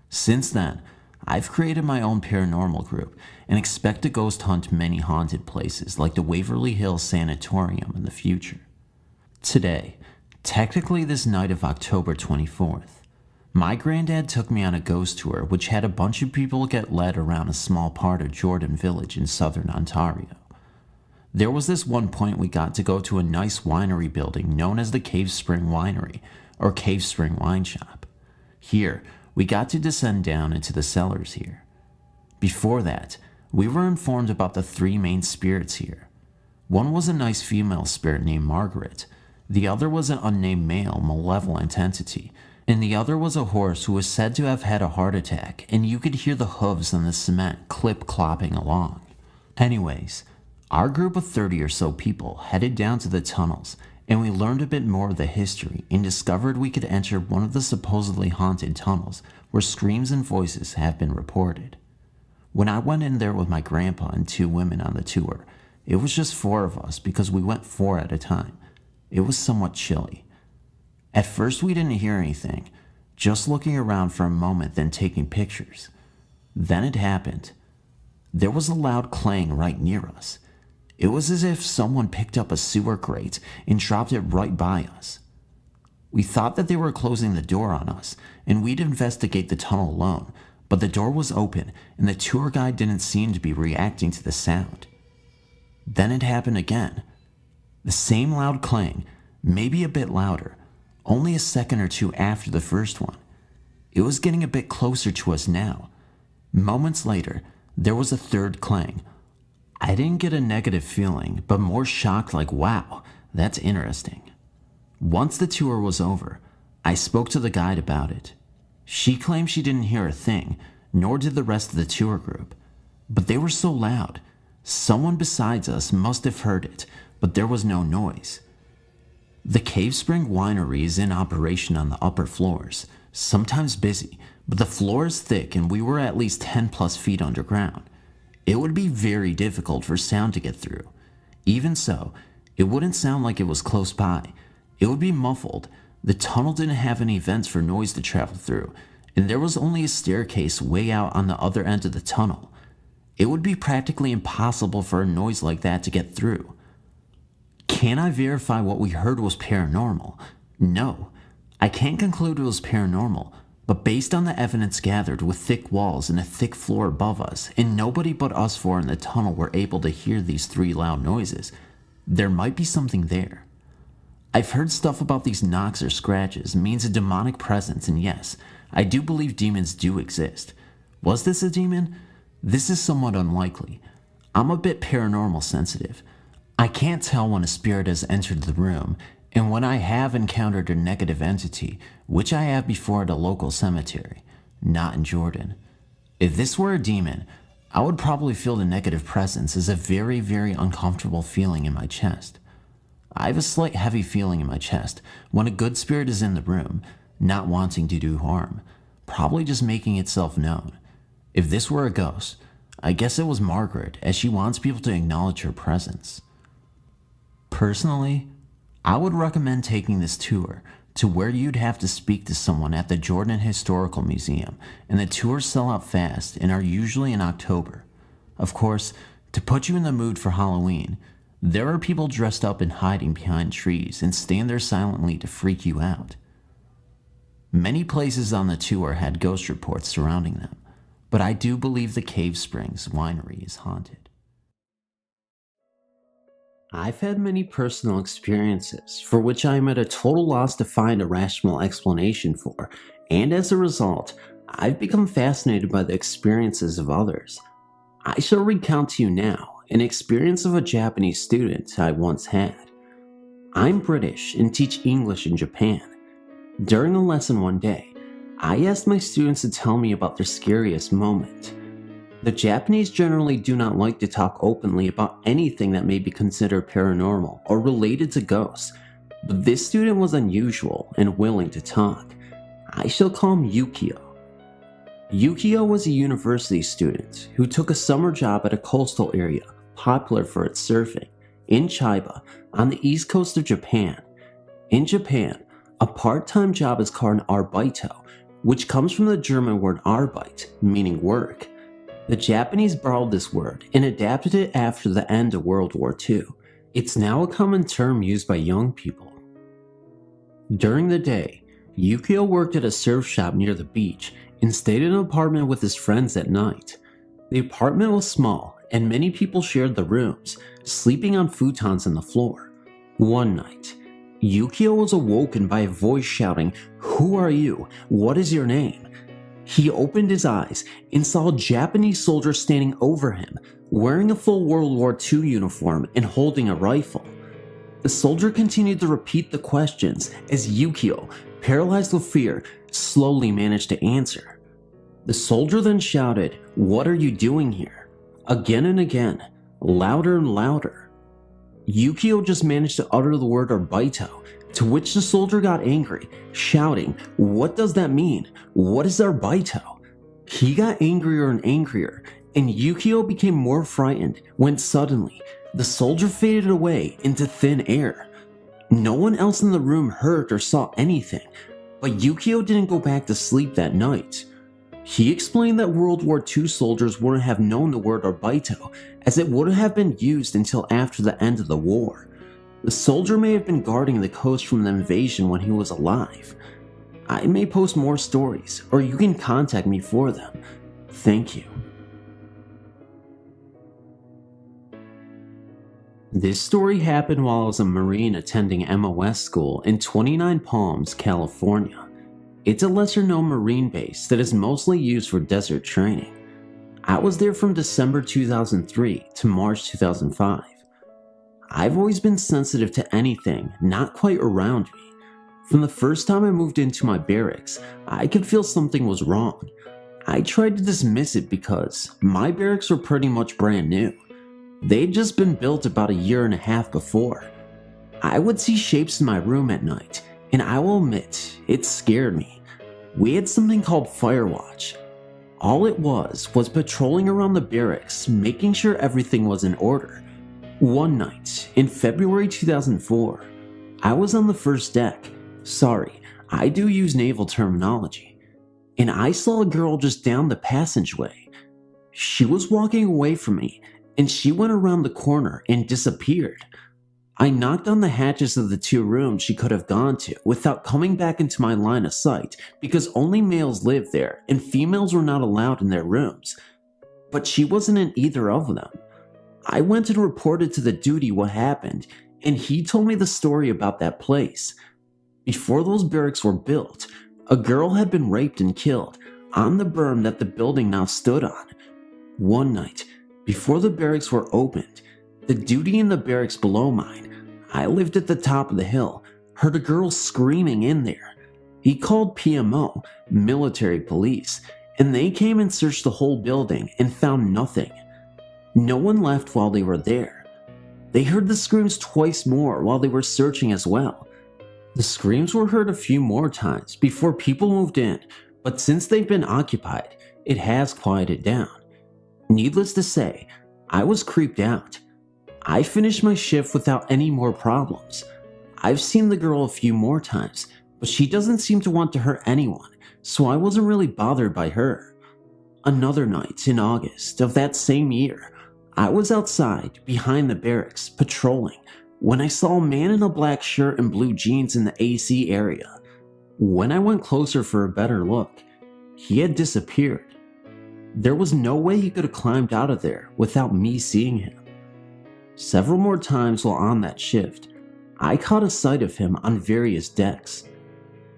Since then, I've created my own paranormal group and expect to ghost hunt many haunted places like the Waverly Hills Sanatorium in the future. Today, technically this night of October 24th, my granddad took me on a ghost tour which had a bunch of people get led around a small part of Jordan Village in southern Ontario. There was this one point we got to go to a nice winery building known as the Cave Spring Winery, or Cave Spring Wine Shop. Here, we got to descend down into the cellars here. Before that, we were informed about the three main spirits here. One was a nice female spirit named Margaret, the other was an unnamed male malevolent entity, and the other was a horse who was said to have had a heart attack, and you could hear the hooves on the cement clip-clopping along. Anyways, our group of 30 or so people headed down to the tunnels, and we learned a bit more of the history and discovered we could enter one of the supposedly haunted tunnels where screams and voices have been reported. When I went in there with my grandpa and 2 women on the tour, it was just 4 of us because we went 4 at a time. It was somewhat chilly. At first we didn't hear anything, just looking around for a moment then taking pictures. Then it happened. There was a loud clang right near us. It was as if someone picked up a sewer grate and dropped it right by us. We thought that they were closing the door on us, and we'd investigate the tunnel alone, but the door was open and the tour guide didn't seem to be reacting to the sound. Then it happened again. The same loud clang, maybe a bit louder, only a second or 2 after the first one. It was getting a bit closer to us now. Moments later, there was a third clang. I didn't get a negative feeling, but more shocked like, wow, that's interesting. Once the tour was over, I spoke to the guide about it. She claimed she didn't hear a thing, nor did the rest of the tour group. But they were so loud. Someone besides us must have heard it, but there was no noise. The Cave Spring Winery is in operation on the upper floors, sometimes busy, but the floor is thick and we were at least 10 plus feet underground. It would be very difficult for sound to get through. Even so, it wouldn't sound like it was close by. It would be muffled. The tunnel didn't have any vents for noise to travel through, and there was only a staircase way out on the other end of the tunnel. It would be practically impossible for a noise like that to get through. Can I verify what we heard was paranormal? No. I can't conclude it was paranormal, but based on the evidence gathered with thick walls and a thick floor above us, and nobody but us 4 in the tunnel were able to hear these 3 loud noises, there might be something there. I've heard stuff about these knocks or scratches means a demonic presence, and yes, I do believe demons do exist. Was this a demon? This is somewhat unlikely. I'm a bit paranormal sensitive. I can't tell when a spirit has entered the room, and when I have encountered a negative entity, which I have before at a local cemetery, not in Jordan. If this were a demon, I would probably feel the negative presence as a very, very uncomfortable feeling in my chest. I have a slight heavy feeling in my chest when a good spirit is in the room, not wanting to do harm, probably just making itself known. If this were a ghost, I guess it was Margaret, as she wants people to acknowledge her presence. Personally, I would recommend taking this tour to where you'd have to speak to someone at the Jordan Historical Museum, and the tours sell out fast and are usually in October. Of course, to put you in the mood for Halloween, there are people dressed up and hiding behind trees and stand there silently to freak you out. Many places on the tour had ghost reports surrounding them, but I do believe the Cave Springs Winery is haunted. I've had many personal experiences for which I am at a total loss to find a rational explanation for, and as a result, I've become fascinated by the experiences of others. I shall recount to you now an experience of a Japanese student I once had. I'm British and teach English in Japan. During a lesson one day, I asked my students to tell me about their scariest moment. The Japanese generally do not like to talk openly about anything that may be considered paranormal or related to ghosts, but this student was unusual and willing to talk. I shall call him Yukio. Yukio was a university student who took a summer job at a coastal area popular for its surfing. in Chiba, on the east coast of Japan. In Japan, a part-time job is called an Arbeito, which comes from the German word Arbeit, meaning work. The Japanese borrowed this word and adapted it after the end of World War II. It's now a common term used by young people. During the day, Yukio worked at a surf shop near the beach and stayed in an apartment with his friends at night. The apartment was small, and many people shared the rooms, sleeping on futons on the floor. One night, Yukio was awoken by a voice shouting, "Who are you? What is your name?" He opened his eyes and saw a Japanese soldier standing over him, wearing a full World War II uniform and holding a rifle. The soldier continued to repeat the questions as Yukio, paralyzed with fear, slowly managed to answer. The soldier then shouted, "What are you doing here?" again and again, louder and louder. Yukio just managed to utter the word Arbeito, to which the soldier got angry, shouting, "What does that mean? What is Arbeito?" He got angrier and angrier, and Yukio became more frightened when suddenly the soldier faded away into thin air. No one else in the room heard or saw anything, but Yukio didn't go back to sleep that night. He explained that World War II soldiers wouldn't have known the word Arbeito, as it wouldn't have been used until after the end of the war. The soldier may have been guarding the coast from the invasion when he was alive. I may post more stories, or you can contact me for them. Thank you. This story happened while I was a Marine attending MOS school in 29 Palms, California. It's a lesser-known Marine base that is mostly used for desert training. I was there from December 2003 to March 2005. I've always been sensitive to anything not quite around me. From the first time I moved into my barracks, I could feel something was wrong. I tried to dismiss it because my barracks were pretty much brand new. They'd just been built about a year and a half before. I would see shapes in my room at night, and I will admit, it scared me. We had something called Firewatch. All it was patrolling around the barracks, making sure everything was in order. One night, in February 2004, I was on the first deck. Sorry, I do use naval terminology. And I saw a girl just down the passageway. She was walking away from me, and she went around the corner and disappeared. I knocked on the hatches of the two rooms she could have gone to without coming back into my line of sight because only males lived there and females were not allowed in their rooms. But she wasn't in either of them. I went and reported to the duty what happened, and he told me the story about that place. Before those barracks were built, a girl had been raped and killed on the berm that the building now stood on. One night, before the barracks were opened, the duty in the barracks below mine, I lived at the top of the hill, heard a girl screaming in there. He called PMO, military police, and they came and searched the whole building and found nothing. No one left while they were there. They heard the screams twice more while they were searching as well. The screams were heard a few more times before people moved in, but since they've been occupied, it has quieted down. Needless to say, I was creeped out. I finished my shift without any more problems. I've seen the girl a few more times, but she doesn't seem to want to hurt anyone, so I wasn't really bothered by her. Another night in August of that same year, I was outside behind the barracks patrolling when I saw a man in a black shirt and blue jeans in the AC area. When I went closer for a better look, he had disappeared. There was no way he could have climbed out of there without me seeing him. Several more times while on that shift, I caught a sight of him on various decks.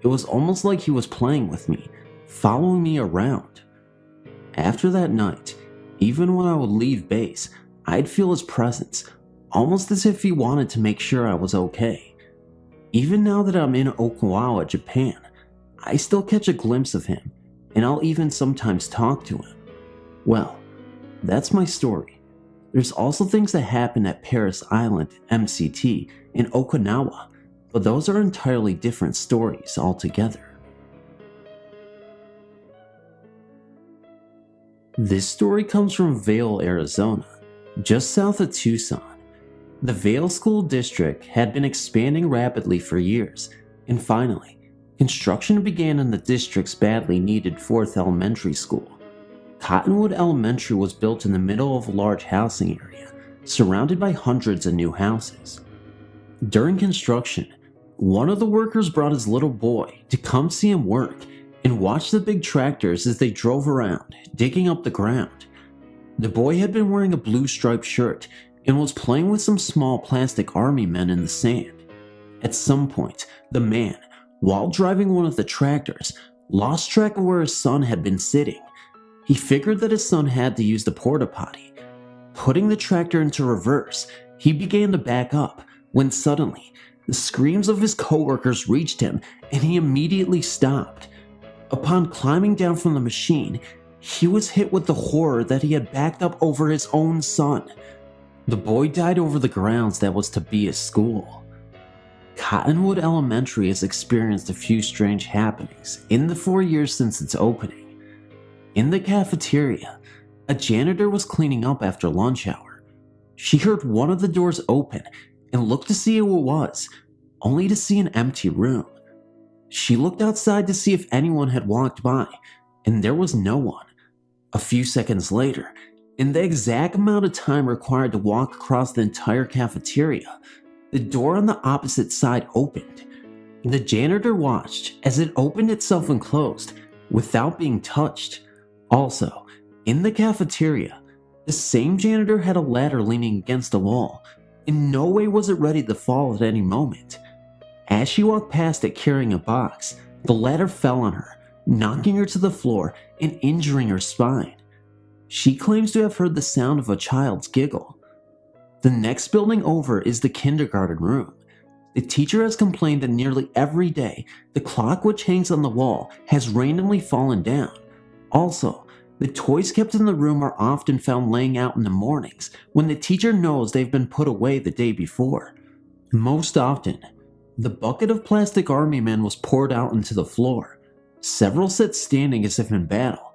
It was almost like he was playing with me, following me around. After that night, even when I would leave base, I'd feel his presence, almost as if he wanted to make sure I was okay. Even now that I'm in Okinawa, Japan, I still catch a glimpse of him, and I'll even sometimes talk to him. Well, that's my story. There's also things that happen at Paris Island, MCT, in Okinawa, but those are entirely different stories altogether. This story comes from Vail, Arizona, just south of Tucson. The Vale School District had been expanding rapidly for years, and finally, construction began in the district's badly needed 4th elementary school. Cottonwood Elementary was built in the middle of a large housing area, surrounded by hundreds of new houses. During construction, one of the workers brought his little boy to come see him work and watch the big tractors as they drove around, digging up the ground. The boy had been wearing a blue striped shirt and was playing with some small plastic army men in the sand. At some point, the man, while driving one of the tractors, lost track of where his son had been sitting. He figured that his son had to use the porta potty. Putting the tractor into reverse, he began to back up when suddenly, the screams of his coworkers reached him and he immediately stopped. Upon climbing down from the machine, he was hit with the horror that he had backed up over his own son. The boy died over the grounds that was to be his school. Cottonwood Elementary has experienced a few strange happenings in the 4 years since its opening. In the cafeteria, a janitor was cleaning up after lunch hour. She heard one of the doors open and looked to see who it was, only to see an empty room. She looked outside to see if anyone had walked by, and there was no one. A few seconds later, in the exact amount of time required to walk across the entire cafeteria, the door on the opposite side opened. The janitor watched as it opened itself and closed without being touched. Also, in the cafeteria, the same janitor had a ladder leaning against the wall. In no way was it ready to fall at any moment. As she walked past it carrying a box, the ladder fell on her, knocking her to the floor and injuring her spine. She claims to have heard the sound of a child's giggle. The next building over is the kindergarten room. The teacher has complained that nearly every day, the clock which hangs on the wall has randomly fallen down. Also, the toys kept in the room are often found laying out in the mornings when the teacher knows they've been put away the day before. Most often, the bucket of plastic army men was poured out into the floor. Several sit standing as if in battle.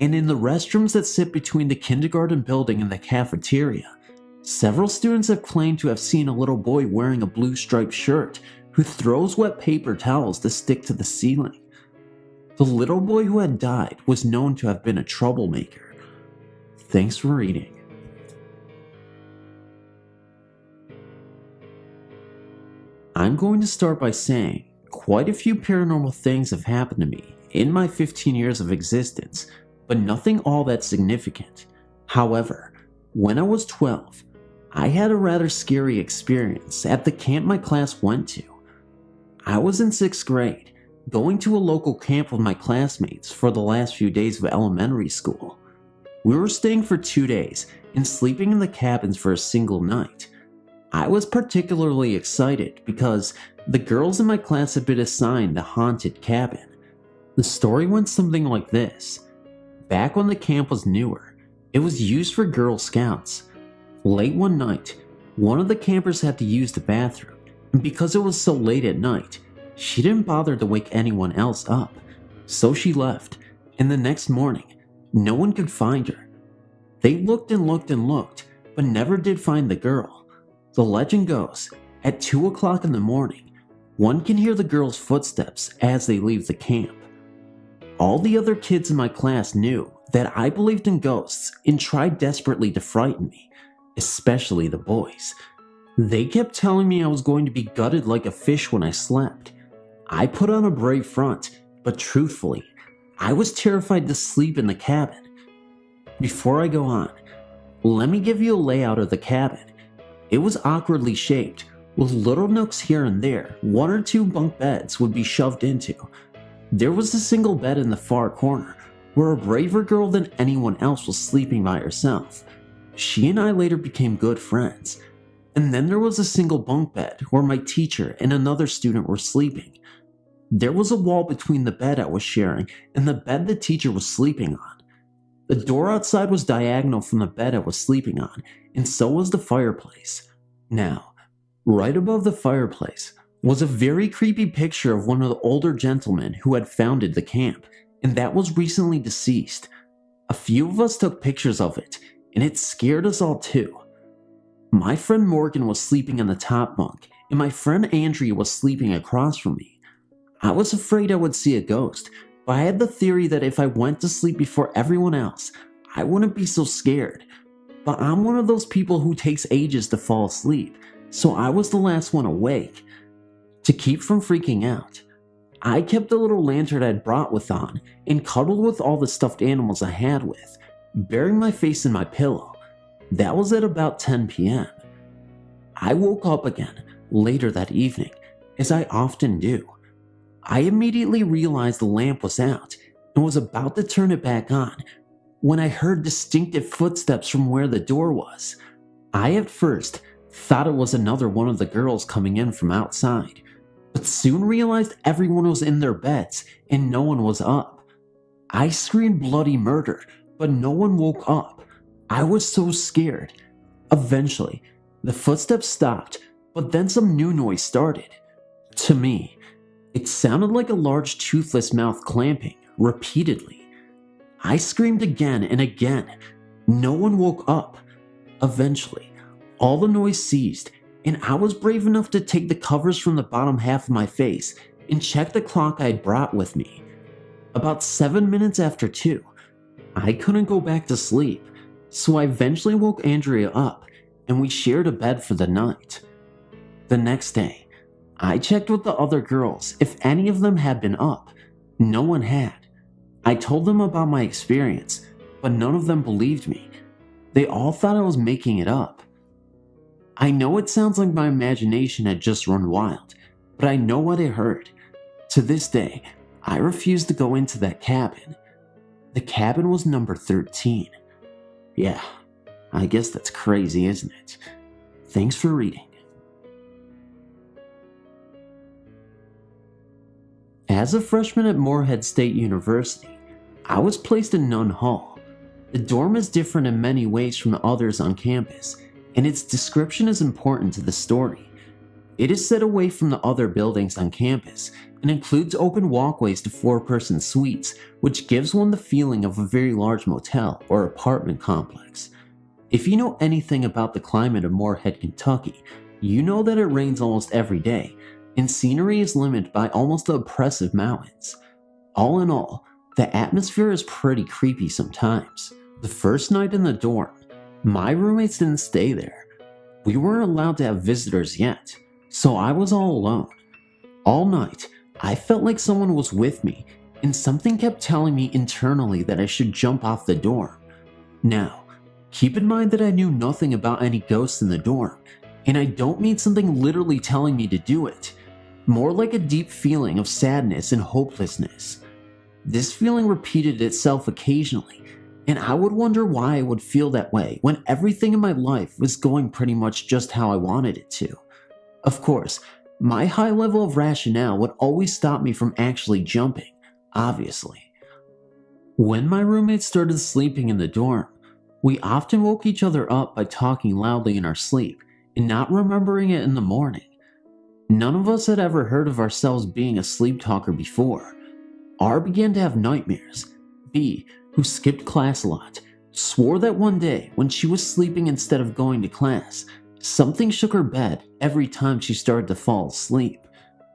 And in the restrooms that sit between the kindergarten building and the cafeteria, several students have claimed to have seen a little boy wearing a blue striped shirt who throws wet paper towels to stick to the ceiling. The little boy who had died was known to have been a troublemaker. Thanks for reading. I'm going to start by saying quite a few paranormal things have happened to me in my 15 years of existence, but nothing all that significant. However, when I was 12, I had a rather scary experience at the camp my class went to. I was in 6th grade, going to a local camp with my classmates for the last few days of elementary school. We were staying for 2 days and sleeping in the cabins for a single night. I was particularly excited because the girls in my class had been assigned the haunted cabin. The story went something like this. Back when the camp was newer, it was used for Girl Scouts. Late one night, one of the campers had to use the bathroom, and because it was so late at night, she didn't bother to wake anyone else up. So she left, and the next morning, no one could find her. They looked and looked and looked, but never did find the girl. The legend goes, at 2 o'clock in the morning, one can hear the girl's footsteps as they leave the camp. All the other kids in my class knew that I believed in ghosts and tried desperately to frighten me, especially the boys. They kept telling me I was going to be gutted like a fish when I slept. I put on a brave front, but truthfully, I was terrified to sleep in the cabin. Before I go on, let me give you a layout of the cabin. It was awkwardly shaped, with little nooks here and there 1 or 2 bunk beds would be shoved into. There was a single bed in the far corner, where a braver girl than anyone else was sleeping by herself. She and I later became good friends. And then there was a single bunk bed where my teacher and another student were sleeping. There was a wall between the bed I was sharing and the bed the teacher was sleeping on. The door outside was diagonal from the bed I was sleeping on, and so was the fireplace. Now, right above the fireplace was a very creepy picture of one of the older gentlemen who had founded the camp, and that was recently deceased. A few of us took pictures of it, and it scared us all too. My friend Morgan was sleeping on the top bunk, and my friend Andrea was sleeping across from me. I was afraid I would see a ghost, but I had the theory that if I went to sleep before everyone else, I wouldn't be so scared. But I'm one of those people who takes ages to fall asleep, so I was the last one awake. To keep from freaking out, I kept the little lantern I'd brought with on and cuddled with all the stuffed animals I had with, burying my face in my pillow. That was at about 10 p.m. I woke up again later that evening, as I often do. I immediately realized the lamp was out and was about to turn it back on when I heard distinctive footsteps from where the door was. I at first thought it was another one of the girls coming in from outside, but soon realized everyone was in their beds and no one was up. I screamed bloody murder, but no one woke up. I was so scared. Eventually, the footsteps stopped, but then some new noise started. To me, it sounded like a large toothless mouth clamping, repeatedly. I screamed again and again. No one woke up. Eventually, all the noise ceased, and I was brave enough to take the covers from the bottom half of my face and check the clock I had brought with me. About 7 minutes after 2, I couldn't go back to sleep, so I eventually woke Andrea up, and we shared a bed for the night. The next day, I checked with the other girls if any of them had been up. No one had. I told them about my experience, but none of them believed me. They all thought I was making it up. I know it sounds like my imagination had just run wild, but I know what I heard. To this day, I refuse to go into that cabin. The cabin was number 13. Yeah, I guess that's crazy, isn't it? Thanks for reading. As a freshman at Morehead State University, I was placed in Nunn Hall. The dorm is different in many ways from the others on campus, and its description is important to the story. It is set away from the other buildings on campus and includes open walkways to 4-person suites, which gives one the feeling of a very large motel or apartment complex. If you know anything about the climate of Morehead, Kentucky, you know that it rains almost every day, and scenery is limited by almost the oppressive mountains. All in all, the atmosphere is pretty creepy sometimes. The first night in the dorm, my roommates didn't stay there. We weren't allowed to have visitors yet, so I was all alone. All night, I felt like someone was with me, and something kept telling me internally that I should jump off the dorm. Now, keep in mind that I knew nothing about any ghosts in the dorm, and I don't mean something literally telling me to do it. More like a deep feeling of sadness and hopelessness. This feeling repeated itself occasionally, and I would wonder why I would feel that way when everything in my life was going pretty much just how I wanted it to. Of course, my high level of rationale would always stop me from actually jumping, obviously. When my roommates started sleeping in the dorm, we often woke each other up by talking loudly in our sleep and not remembering it in the morning. None of us had ever heard of ourselves being a sleep talker before. R began to have nightmares. B, who skipped class a lot, swore that one day when she was sleeping instead of going to class, something shook her bed every time she started to fall asleep.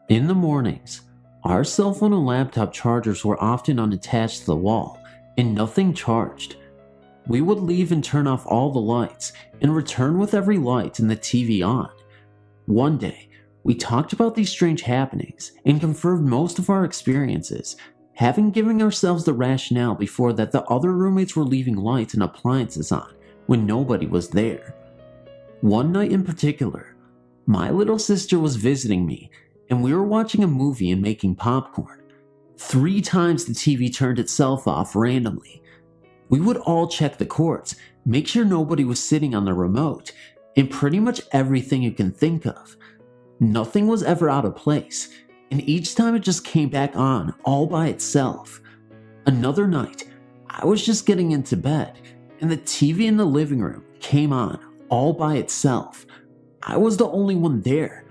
In the mornings, our cell phone and laptop chargers were often unattached to the wall, and nothing charged. We would leave and turn off all the lights, and return with every light and the TV on. One day, we talked about these strange happenings, and confirmed most of our experiences, having given ourselves the rationale before that the other roommates were leaving lights and appliances on when nobody was there. One night in particular, my little sister was visiting me, and we were watching a movie and making popcorn. 3 times the TV turned itself off randomly. We would all check the cords, make sure nobody was sitting on the remote, and pretty much everything you can think of. Nothing was ever out of place, and each time it just came back on all by itself. Another night, I was just getting into bed, and the TV in the living room came on all by itself. I was the only one there.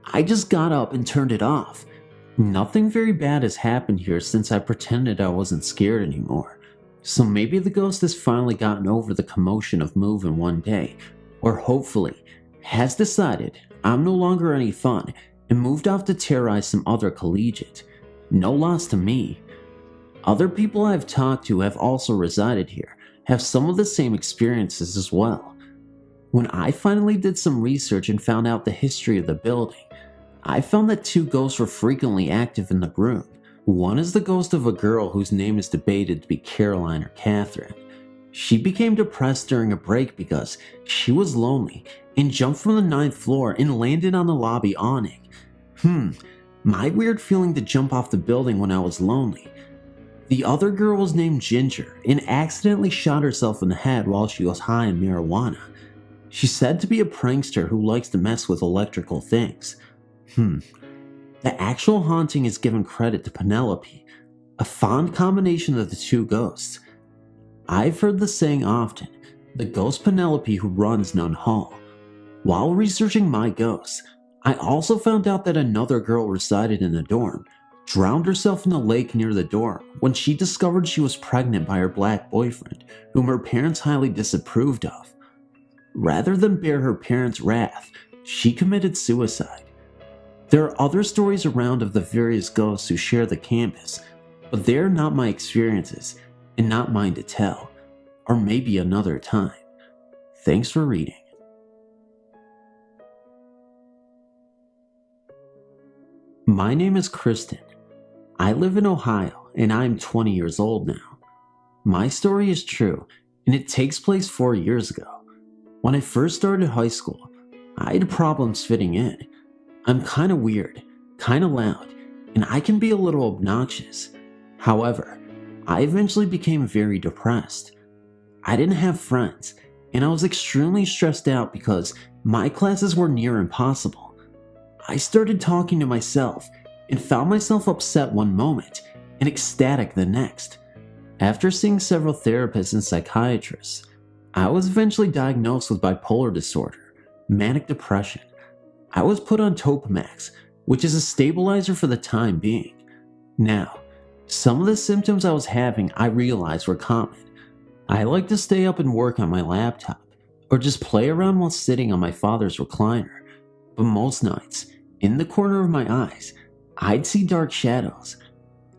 I just got up and turned it off. Nothing very bad has happened here since I pretended I wasn't scared anymore. So maybe the ghost has finally gotten over the commotion of moving one day, or hopefully has decided I'm no longer any fun and moved off to terrorize some other collegiate. No loss to me. Other people I've talked to have also resided here, have some of the same experiences as well. When I finally did some research and found out the history of the building, I found that 2 ghosts were frequently active in the room. One is the ghost of a girl whose name is debated to be Caroline or Catherine. She became depressed during a break because she was lonely and jumped from the 9th floor and landed on the lobby awning. My weird feeling to jump off the building when I was lonely. The other girl was named Ginger and accidentally shot herself in the head while she was high on marijuana. She's said to be a prankster who likes to mess with electrical things. The actual haunting is given credit to Penelope, a fond combination of the 2 ghosts. I've heard the saying often, the ghost Penelope who runs Nun Hall. While researching my ghosts, I also found out that another girl resided in the dorm, drowned herself in the lake near the dorm when she discovered she was pregnant by her black boyfriend, whom her parents highly disapproved of. Rather than bear her parents' wrath, she committed suicide. There are other stories around of the various ghosts who share the campus, but they are not my experiences and not mine to tell, or maybe another time. Thanks for reading. My name is Kristen. I live in Ohio and I am 20 years old now. My story is true and it takes place 4 years ago. When I first started high school, I had problems fitting in. I'm kinda weird, kinda loud, and I can be a little obnoxious. However, I eventually became very depressed. I didn't have friends, and I was extremely stressed out because my classes were near impossible. I started talking to myself and found myself upset one moment and ecstatic the next. After seeing several therapists and psychiatrists, I was eventually diagnosed with bipolar disorder, manic depression. I was put on Topamax, which is a stabilizer for the time being. Now, some of the symptoms I was having I realized were common. I like to stay up and work on my laptop, or just play around while sitting on my father's recliner. But most nights, in the corner of my eyes, I'd see dark shadows.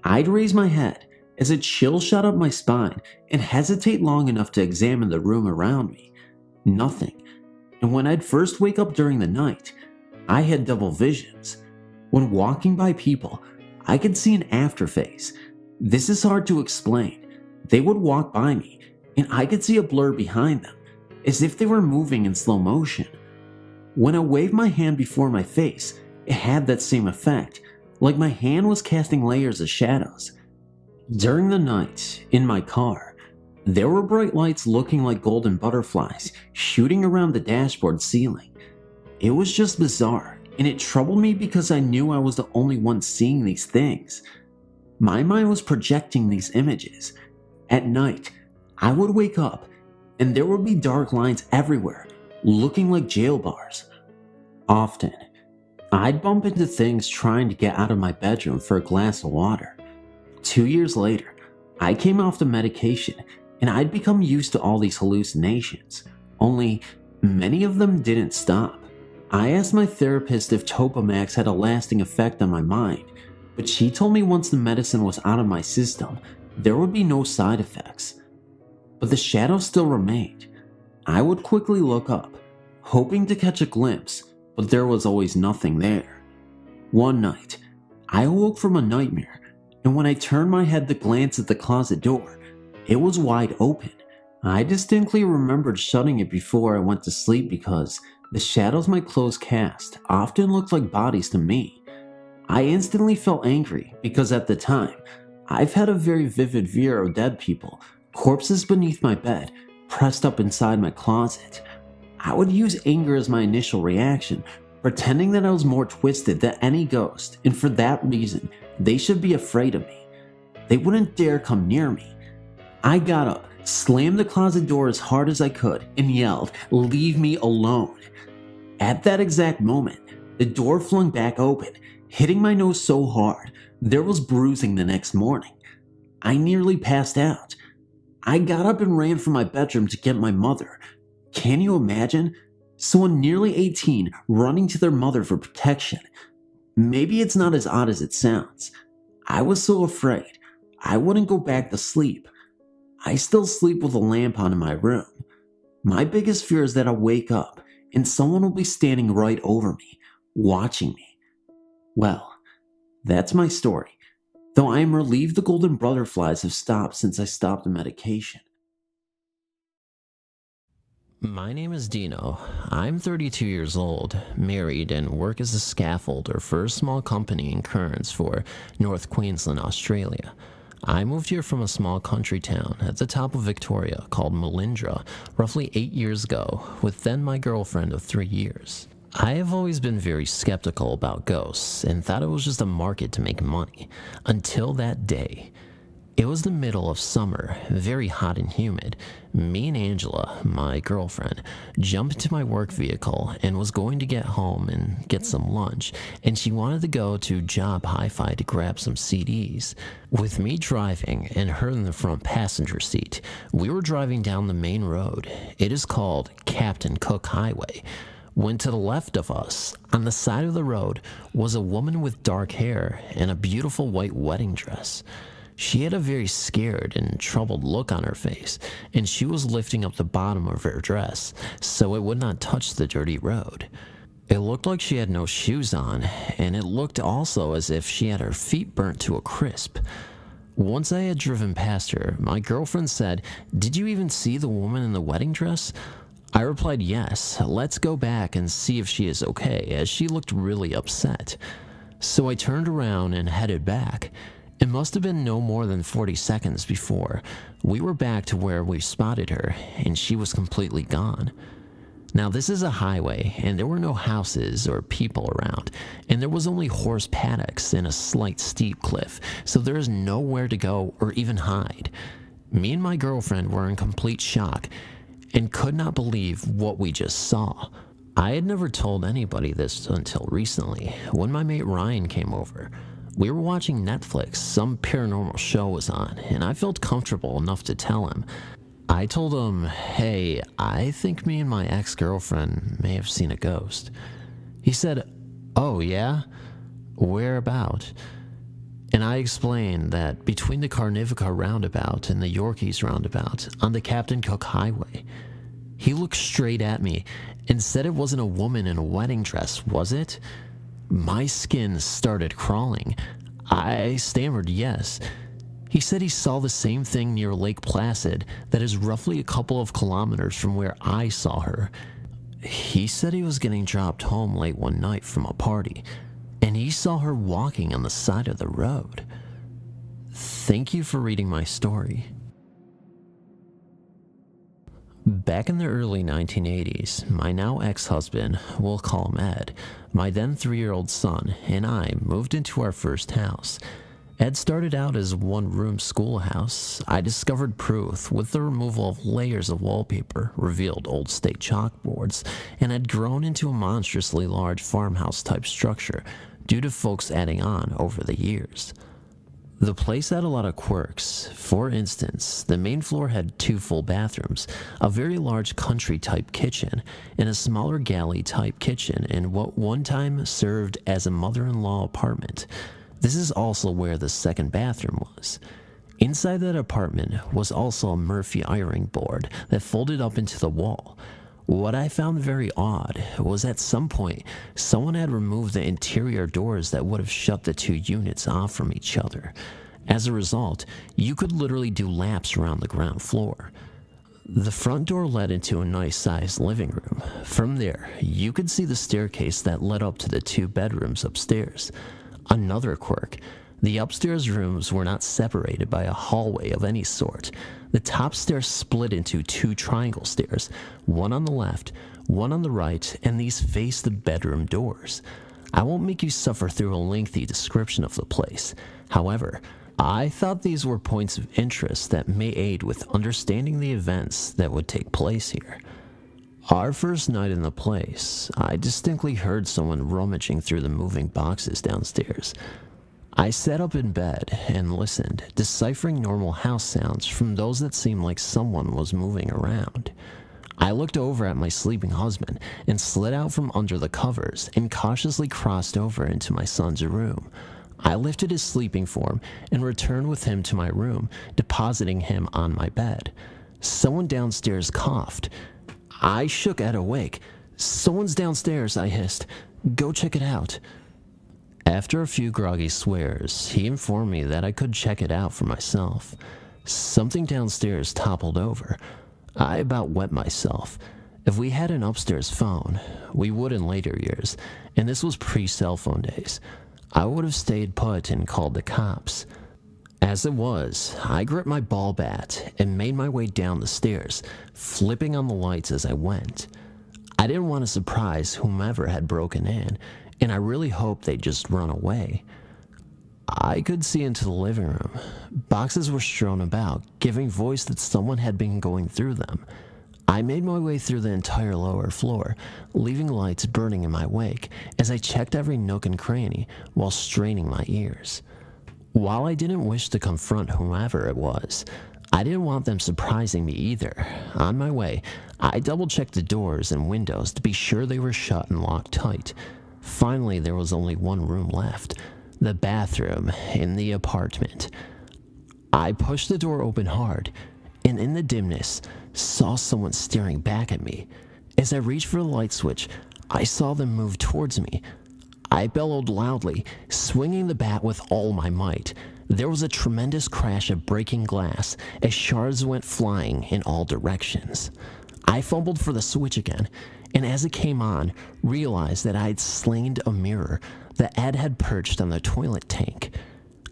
I'd raise my head as a chill shot up my spine and hesitate long enough to examine the room around me. Nothing. And when I'd first wake up during the night, I had double visions. When walking by people, I could see an afterface. This is hard to explain. They would walk by me, and I could see a blur behind them, as if they were moving in slow motion. When I waved my hand before my face, it had that same effect, like my hand was casting layers of shadows. During the night, in my car, there were bright lights looking like golden butterflies shooting around the dashboard ceiling. It was just bizarre, and it troubled me because I knew I was the only one seeing these things. My mind was projecting these images. At night, I would wake up, and there would be dark lines everywhere, looking like jail bars. Often, I'd bump into things trying to get out of my bedroom for a glass of water. 2 years later, I came off the medication and I'd become used to all these hallucinations, only many of them didn't stop. I asked my therapist if Topamax had a lasting effect on my mind, but she told me once the medicine was out of my system, there would be no side effects. But the shadows still remained. I would quickly look up, hoping to catch a glimpse, but there was always nothing there. One night, I awoke from a nightmare, and when I turned my head to glance at the closet door, it was wide open. I distinctly remembered shutting it before I went to sleep because the shadows my clothes cast often looked like bodies to me. I instantly felt angry because at the time, I've had a very vivid view of dead people, corpses beneath my bed, pressed up inside my closet. I would use anger as my initial reaction, pretending that I was more twisted than any ghost, and for that reason, they should be afraid of me. They wouldn't dare come near me. I got up, slammed the closet door as hard as I could, and yelled, "Leave me alone." At that exact moment, the door flung back open, hitting my nose so hard, there was bruising the next morning. I nearly passed out. I got up and ran for my bedroom to get my mother. Can you imagine? Someone nearly 18 running to their mother for protection. Maybe it's not as odd as it sounds. I was so afraid, I wouldn't go back to sleep. I still sleep with a lamp on in my room. My biggest fear is that I'll wake up and someone will be standing right over me, watching me. Well, that's my story, though I am relieved the golden butterflies have stopped since I stopped the medication. My name is Dino. I'm 32 years old, married, and work as a scaffolder for a small company in Cairns for North Queensland, Australia. I moved here from a small country town at the top of Victoria called Melindra roughly 8 years ago, with then my girlfriend of 3 years. I have always been very skeptical about ghosts and thought it was just a market to make money, until that day. It was the middle of summer, very hot and humid. Me and Angela, my girlfriend, jumped into my work vehicle and was going to get home and get some lunch, and she wanted to go to Job Hi-Fi to grab some CDs. With me driving and her in the front passenger seat, we were driving down the main road. It is called Captain Cook Highway. When to the left of us, on the side of the road, was a woman with dark hair and a beautiful white wedding dress. She had a very scared and troubled look on her face, and she was lifting up the bottom of her dress so it would not touch the dirty road. It looked like she had no shoes on, and it looked also as if she had her feet burnt to a crisp. Once I had driven past her, my girlfriend said, "Did you even see the woman in the wedding dress?" I replied, "Yes, let's go back and see if she is okay," as she looked really upset. So I turned around and headed back. It must have been no more than 40 seconds before we were back to where we spotted her, and she was completely gone. Now, this is a highway, and there were no houses or people around, and there was only horse paddocks and a slight steep cliff, so there is nowhere to go or even hide. Me and my girlfriend were in complete shock and could not believe what we just saw. I had never told anybody this until recently, when my mate Ryan came over. We were watching Netflix, some paranormal show was on, and I felt comfortable enough to tell him. I told him, "Hey, I think me and my ex-girlfriend may have seen a ghost." He said, "Oh yeah? Where about?" And I explained that between the Carnivica roundabout and the Yorkies roundabout on the Captain Cook Highway. He looked straight at me and said it wasn't a woman in a wedding dress, was it? My skin started crawling. I stammered yes. He said he saw the same thing near Lake Placid that is roughly a couple of kilometers from where I saw her. He said he was getting dropped home late one night from a party, and he saw her walking on the side of the road. Thank you for reading my story. Back in the early 1980s, my now ex-husband, we'll call him Ed, my then 3-year-old son, and I moved into our first house. Ed started out as a one-room schoolhouse. I discovered proof with the removal of layers of wallpaper, revealed old state chalkboards, and had grown into a monstrously large farmhouse-type structure due to folks adding on over the years. The place had a lot of quirks. For instance, the main floor had 2 full bathrooms, a very large country-type kitchen, and a smaller galley-type kitchen in what one time served as a mother-in-law apartment. This is also where the second bathroom was. Inside that apartment was also a Murphy ironing board that folded up into the wall. What I found very odd was at some point, someone had removed the interior doors that would have shut the 2 units off from each other. As a result, you could literally do laps around the ground floor. The front door led into a nice-sized living room. From there, you could see the staircase that led up to the 2 bedrooms upstairs. Another quirk, the upstairs rooms were not separated by a hallway of any sort. The top stairs split into 2 triangle stairs, one on the left, one on the right, and these faced the bedroom doors. I won't make you suffer through a lengthy description of the place. However, I thought these were points of interest that may aid with understanding the events that would take place here. Our first night in the place, I distinctly heard someone rummaging through the moving boxes downstairs. I sat up in bed and listened, deciphering normal house sounds from those that seemed like someone was moving around. I looked over at my sleeping husband and slid out from under the covers and cautiously crossed over into my son's room. I lifted his sleeping form and returned with him to my room, depositing him on my bed. Someone downstairs coughed. I shook Ed awake. "Someone's downstairs," I hissed. "Go check it out." After a few groggy swears, he informed me that I could check it out for myself. Something downstairs toppled over. I about wet myself. If we had an upstairs phone, we would in later years, and this was pre-cell phone days, I would have stayed put and called the cops. As it was, I gripped my ball bat and made my way down the stairs, flipping on the lights as I went. I didn't want to surprise whomever had broken in, and I really hoped they'd just run away. I could see into the living room. Boxes were strewn about, giving voice that someone had been going through them. I made my way through the entire lower floor, leaving lights burning in my wake as I checked every nook and cranny while straining my ears. While I didn't wish to confront whomever it was, I didn't want them surprising me either. On my way, I double-checked the doors and windows to be sure they were shut and locked tight. Finally, there was only one room left, the bathroom in the apartment. I pushed the door open hard, and in the dimness, saw someone staring back at me. As I reached for the light switch, I saw them move towards me. I bellowed loudly, swinging the bat with all my might. There was a tremendous crash of breaking glass as shards went flying in all directions. I fumbled for the switch again, and as it came on, realized that I had slain a mirror that Ed had perched on the toilet tank.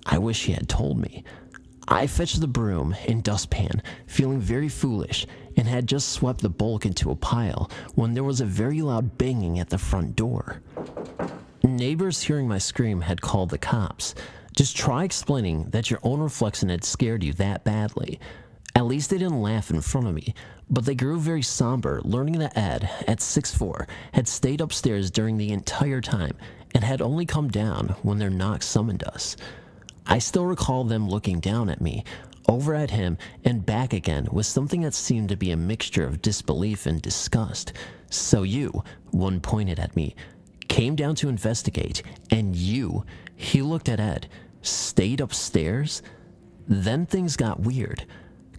I wish he had told me. I fetched the broom and dustpan, feeling very foolish, and had just swept the bulk into a pile when there was a very loud banging at the front door. Neighbors hearing my scream had called the cops. Just try explaining that your own reflection had scared you that badly. At least they didn't laugh in front of me, but they grew very somber, learning that Ed, at 6'4", had stayed upstairs during the entire time and had only come down when their knock summoned us. I still recall them looking down at me, over at him, and back again with something that seemed to be a mixture of disbelief and disgust. "So you," one pointed at me, "came down to investigate, and you," he looked at Ed, "stayed upstairs?" Then things got weird.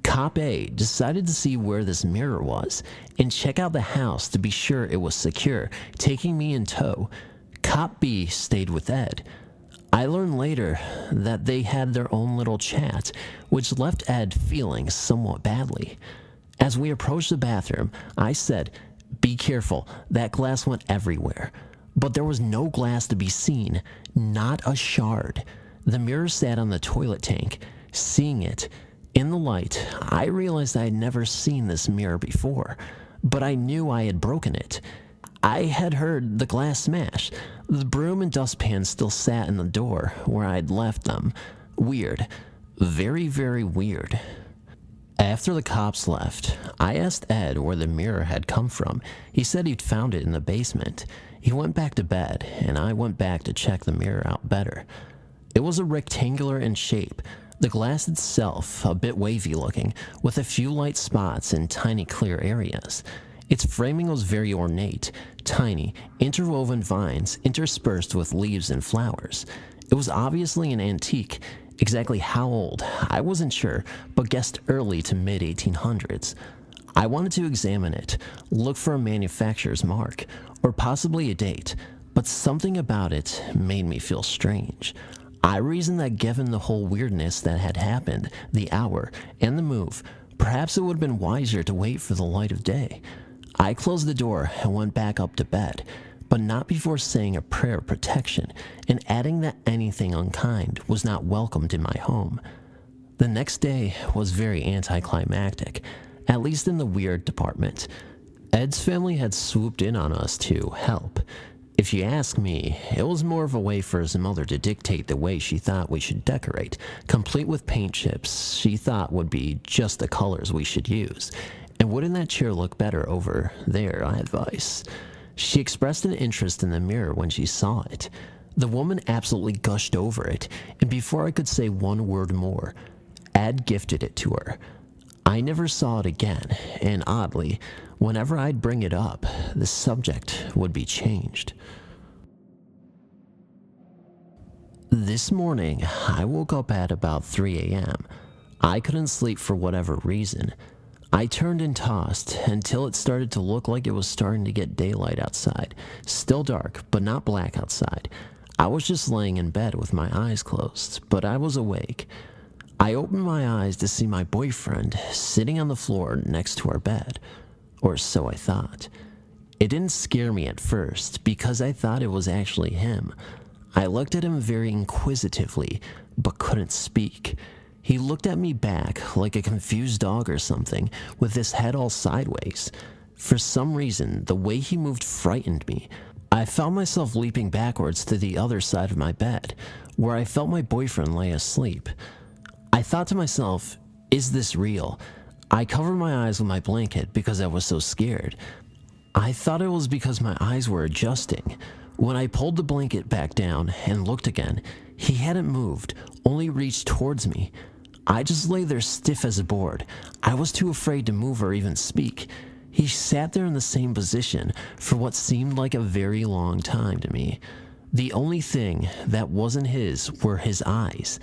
Cop A decided to see where this mirror was and check out the house to be sure it was secure, taking me in tow. Cop B stayed with Ed. I learned later that they had their own little chat, which left Ed feeling somewhat badly. As we approached the bathroom, I said, "Be careful, that glass went everywhere." But there was no glass to be seen, not a shard. The mirror sat on the toilet tank. Seeing it in the light, I realized I had never seen this mirror before, but I knew I had broken it. I had heard the glass smash. The broom and dustpan still sat in the door where I had left them. Weird. Very, very weird. After the cops left, I asked Ed where the mirror had come from. He said he'd found it in the basement. He went back to bed, and I went back to check the mirror out better. It was a rectangular in shape, the glass itself a bit wavy looking, with a few light spots and tiny clear areas. Its framing was very ornate, tiny, interwoven vines interspersed with leaves and flowers. It was obviously an antique. Exactly how old, I wasn't sure, but guessed early to mid-1800s. I wanted to examine it, look for a manufacturer's mark, or possibly a date, but something about it made me feel strange. I reasoned that given the whole weirdness that had happened, the hour, and the move, perhaps it would have been wiser to wait for the light of day. I closed the door and went back up to bed, but not before saying a prayer of protection and adding that anything unkind was not welcomed in my home. The next day was very anticlimactic, at least in the weird department. Ed's family had swooped in on us to help. If you ask me, it was more of a way for his mother to dictate the way she thought we should decorate, complete with paint chips she thought would be just the colors we should use. And wouldn't that chair look better over there, I advise. She expressed an interest in the mirror when she saw it. The woman absolutely gushed over it, and before I could say one word more, Ed gifted it to her. I never saw it again, and oddly, whenever I'd bring it up, the subject would be changed. This morning, I woke up at about 3 a.m. I couldn't sleep for whatever reason. I turned and tossed until it started to look like it was starting to get daylight outside. Still dark, but not black outside. I was just laying in bed with my eyes closed, but I was awake. I opened my eyes to see my boyfriend sitting on the floor next to our bed. Or so I thought. It didn't scare me at first because I thought it was actually him. I looked at him very inquisitively, but couldn't speak. He looked at me back like a confused dog or something, with his head all sideways. For some reason, the way he moved frightened me. I found myself leaping backwards to the other side of my bed, where I felt my boyfriend lay asleep. I thought to myself, is this real? I covered my eyes with my blanket because I was so scared. I thought it was because my eyes were adjusting. When I pulled the blanket back down and looked again, he hadn't moved, only reached towards me. I just lay there stiff as a board. I was too afraid to move or even speak. He sat there in the same position for what seemed like a very long time to me. The only thing that wasn't his were his eyes.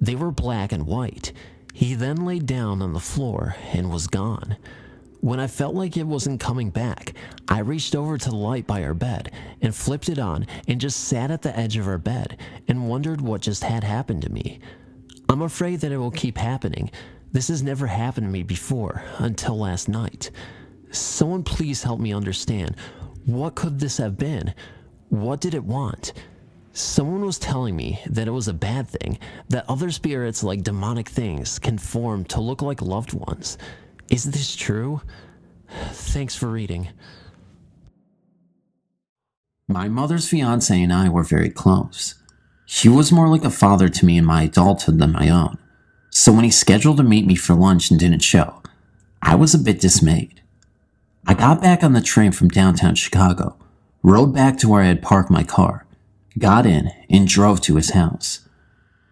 They were black and white. He then laid down on the floor and was gone. When I felt like it wasn't coming back, I reached over to the light by our bed and flipped it on and just sat at the edge of our bed and wondered what just had happened to me. I'm afraid that it will keep happening. This has never happened to me before until last night. Someone please help me understand. What could this have been? What did it want? Someone was telling me that it was a bad thing, that other spirits like demonic things can form to look like loved ones. Is this true? Thanks for reading. My mother's fiance and I were very close. He was more like a father to me in my adulthood than my own. So when he scheduled to meet me for lunch and didn't show, I was a bit dismayed. I got back on the train from downtown Chicago, rode back to where I had parked my car, got in, and drove to his house.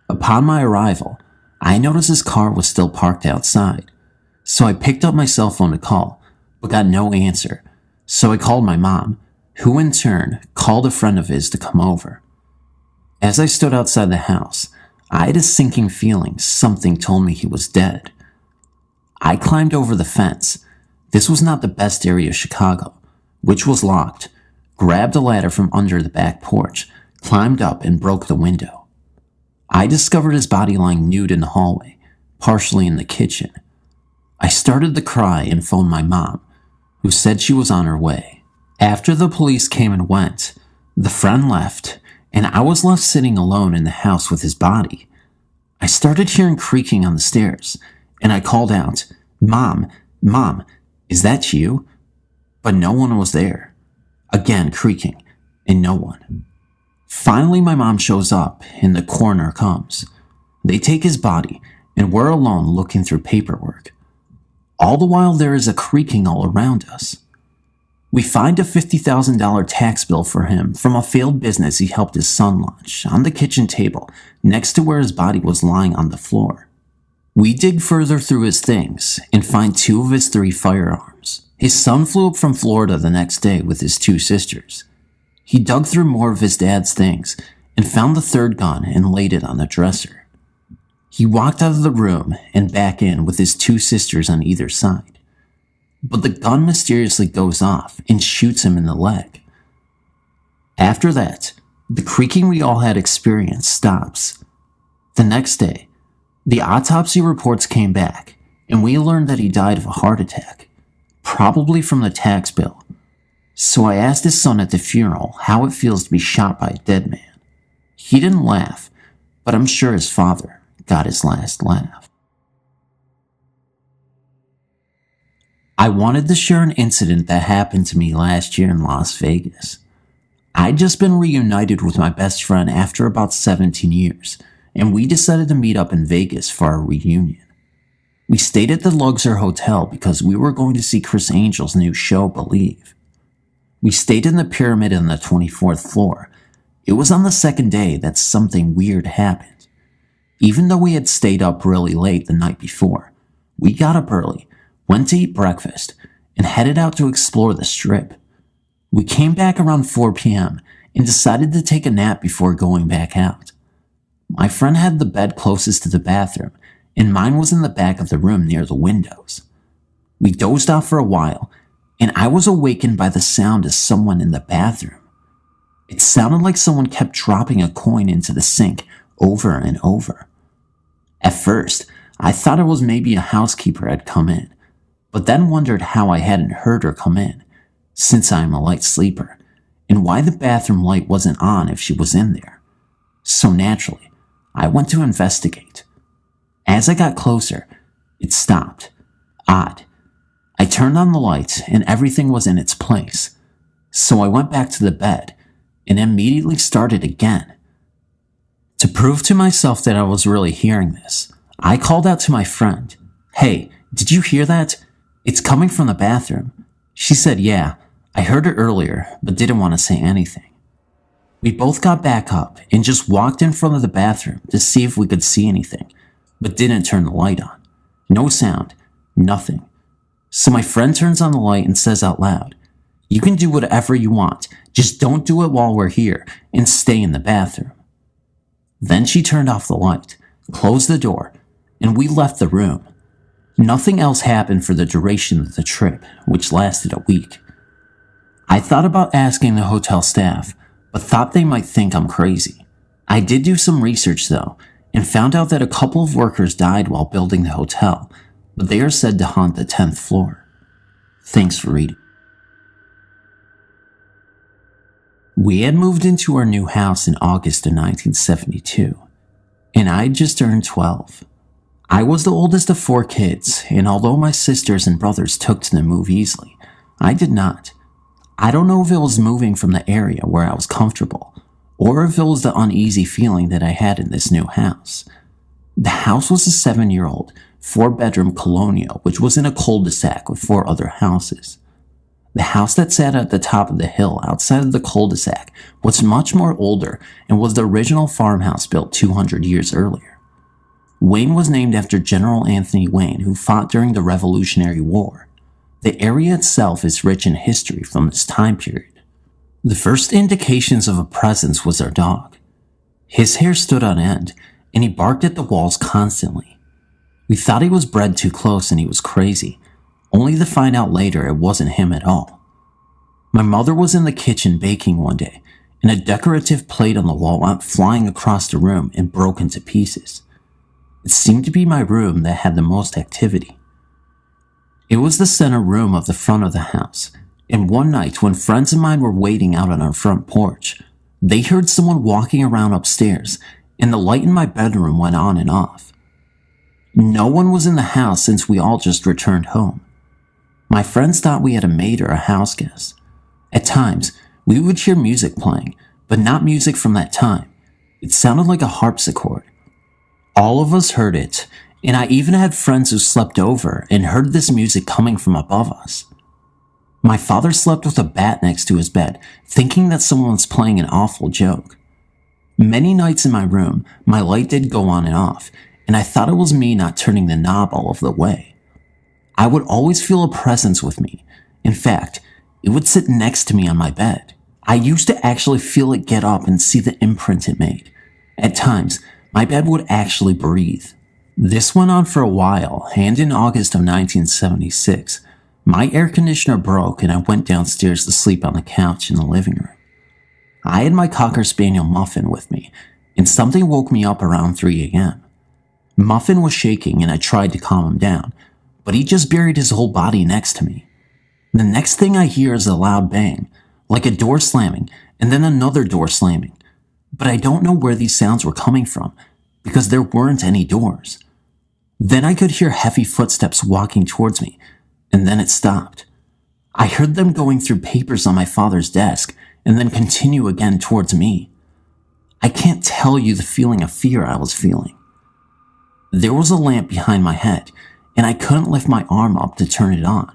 Upon my arrival, I noticed his car was still parked outside. So I picked up my cell phone to call, but got no answer. So I called my mom, who in turn called a friend of his to come over. As I stood outside the house, I had a sinking feeling something told me he was dead. I climbed over the fence. This was not the best area of Chicago, which was locked, grabbed a ladder from under the back porch, climbed up and broke the window. I discovered his body lying nude in the hallway, partially in the kitchen. I started to cry and phoned my mom, who said she was on her way. After the police came and went, the friend left, and I was left sitting alone in the house with his body. I started hearing creaking on the stairs, and I called out, "Mom, Mom, is that you?" But no one was there. Again creaking, and no one. Finally, my mom shows up, and the coroner comes. They take his body, and we're alone looking through paperwork. All the while there is a creaking all around us. We find a $50,000 tax bill for him from a failed business he helped his son launch on the kitchen table next to where his body was lying on the floor. We dig further through his things and find 2 of his 3 firearms. His son flew up from Florida the next day with his 2 sisters. He dug through more of his dad's things and found the 3rd gun and laid it on the dresser. He walked out of the room and back in with his 2 sisters on either side. But the gun mysteriously goes off and shoots him in the leg. After that, the creaking we all had experienced stops. The next day, the autopsy reports came back, and we learned that he died of a heart attack, probably from the tax bill. So I asked his son at the funeral how it feels to be shot by a dead man. He didn't laugh, but I'm sure his father got his last laugh. I wanted to share an incident that happened to me last year in Las Vegas. I'd just been reunited with my best friend after about 17 years, and we decided to meet up in Vegas for our reunion. We stayed at the Luxor Hotel because we were going to see Chris Angel's new show, Believe. We stayed in the pyramid on the 24th floor. It was on the 2nd day that something weird happened. Even though we had stayed up really late the night before, We got up early, went to eat breakfast, and headed out to explore the strip. We came back around 4 p.m. and decided to take a nap before going back out. My friend had the bed closest to the bathroom, and mine was in the back of the room near the windows. We dozed off for a while, and I was awakened by the sound of someone in the bathroom. It sounded like someone kept dropping a coin into the sink over and over. At first, I thought it was maybe a housekeeper had come in, but then wondered how I hadn't heard her come in, since I am a light sleeper, and why the bathroom light wasn't on if she was in there. So naturally, I went to investigate. As I got closer, it stopped. Odd. I turned on the lights and everything was in its place. So I went back to the bed and immediately started again. To prove to myself that I was really hearing this, I called out to my friend, "Hey, did you hear that? It's coming from the bathroom." She said, "Yeah, I heard it earlier, but didn't want to say anything." We both got back up and just walked in front of the bathroom to see if we could see anything, but didn't turn the light on. No sound, nothing. So my friend turns on the light and says out loud, "You can do whatever you want, just don't do it while we're here and stay in the bathroom." Then she turned off the light, closed the door, and we left the room. Nothing else happened for the duration of the trip, which lasted a week. I thought about asking the hotel staff, but thought they might think I'm crazy. I did do some research though, and found out that a couple of workers died while building the hotel, but they are said to haunt the 10th floor. Thanks for reading. We had moved into our new house in August of 1972, and I had just turned 12. I was the oldest of 4 kids, and although my sisters and brothers took to the move easily, I did not. I don't know if it was moving from the area where I was comfortable, or if it was the uneasy feeling that I had in this new house. The house was a 7-year-old, 4-bedroom colonial which was in a cul-de-sac with 4 other houses. The house that sat at the top of the hill outside of the cul-de-sac was much more older and was the original farmhouse built 200 years earlier. Wayne was named after General Anthony Wayne, who fought during the Revolutionary War. The area itself is rich in history from this time period. The first indications of a presence was our dog. His hair stood on end, and he barked at the walls constantly. We thought he was bred too close and he was crazy, only to find out later it wasn't him at all. My mother was in the kitchen baking one day, and a decorative plate on the wall went flying across the room and broke into pieces. It seemed to be my room that had the most activity. It was the center room of the front of the house, and one night when friends of mine were waiting out on our front porch, they heard someone walking around upstairs, and the light in my bedroom went on and off. No one was in the house since we all just returned home. My friends thought we had a maid or a house guest. At times, we would hear music playing, but not music from that time. It sounded like a harpsichord. All of us heard it, and I even had friends who slept over and heard this music coming from above us. My father slept with a bat next to his bed, thinking that someone was playing an awful joke. Many nights in my room, my light did go on and off, and I thought it was me not turning the knob all of the way. I would always feel a presence with me. In fact, it would sit next to me on my bed. I used to actually feel it get up and see the imprint it made. At times, my bed would actually breathe. This went on for a while, and in August of 1976, my air conditioner broke and I went downstairs to sleep on the couch in the living room. I had my Cocker Spaniel Muffin with me, and something woke me up around 3 a.m. Muffin was shaking and I tried to calm him down, but he just buried his whole body next to me. The next thing I hear is a loud bang, like a door slamming, and then another door slamming. But I don't know where these sounds were coming from, because there weren't any doors. Then I could hear heavy footsteps walking towards me, and then it stopped. I heard them going through papers on my father's desk, and then continue again towards me. I can't tell you the feeling of fear I was feeling. There was a lamp behind my head, and I couldn't lift my arm up to turn it on.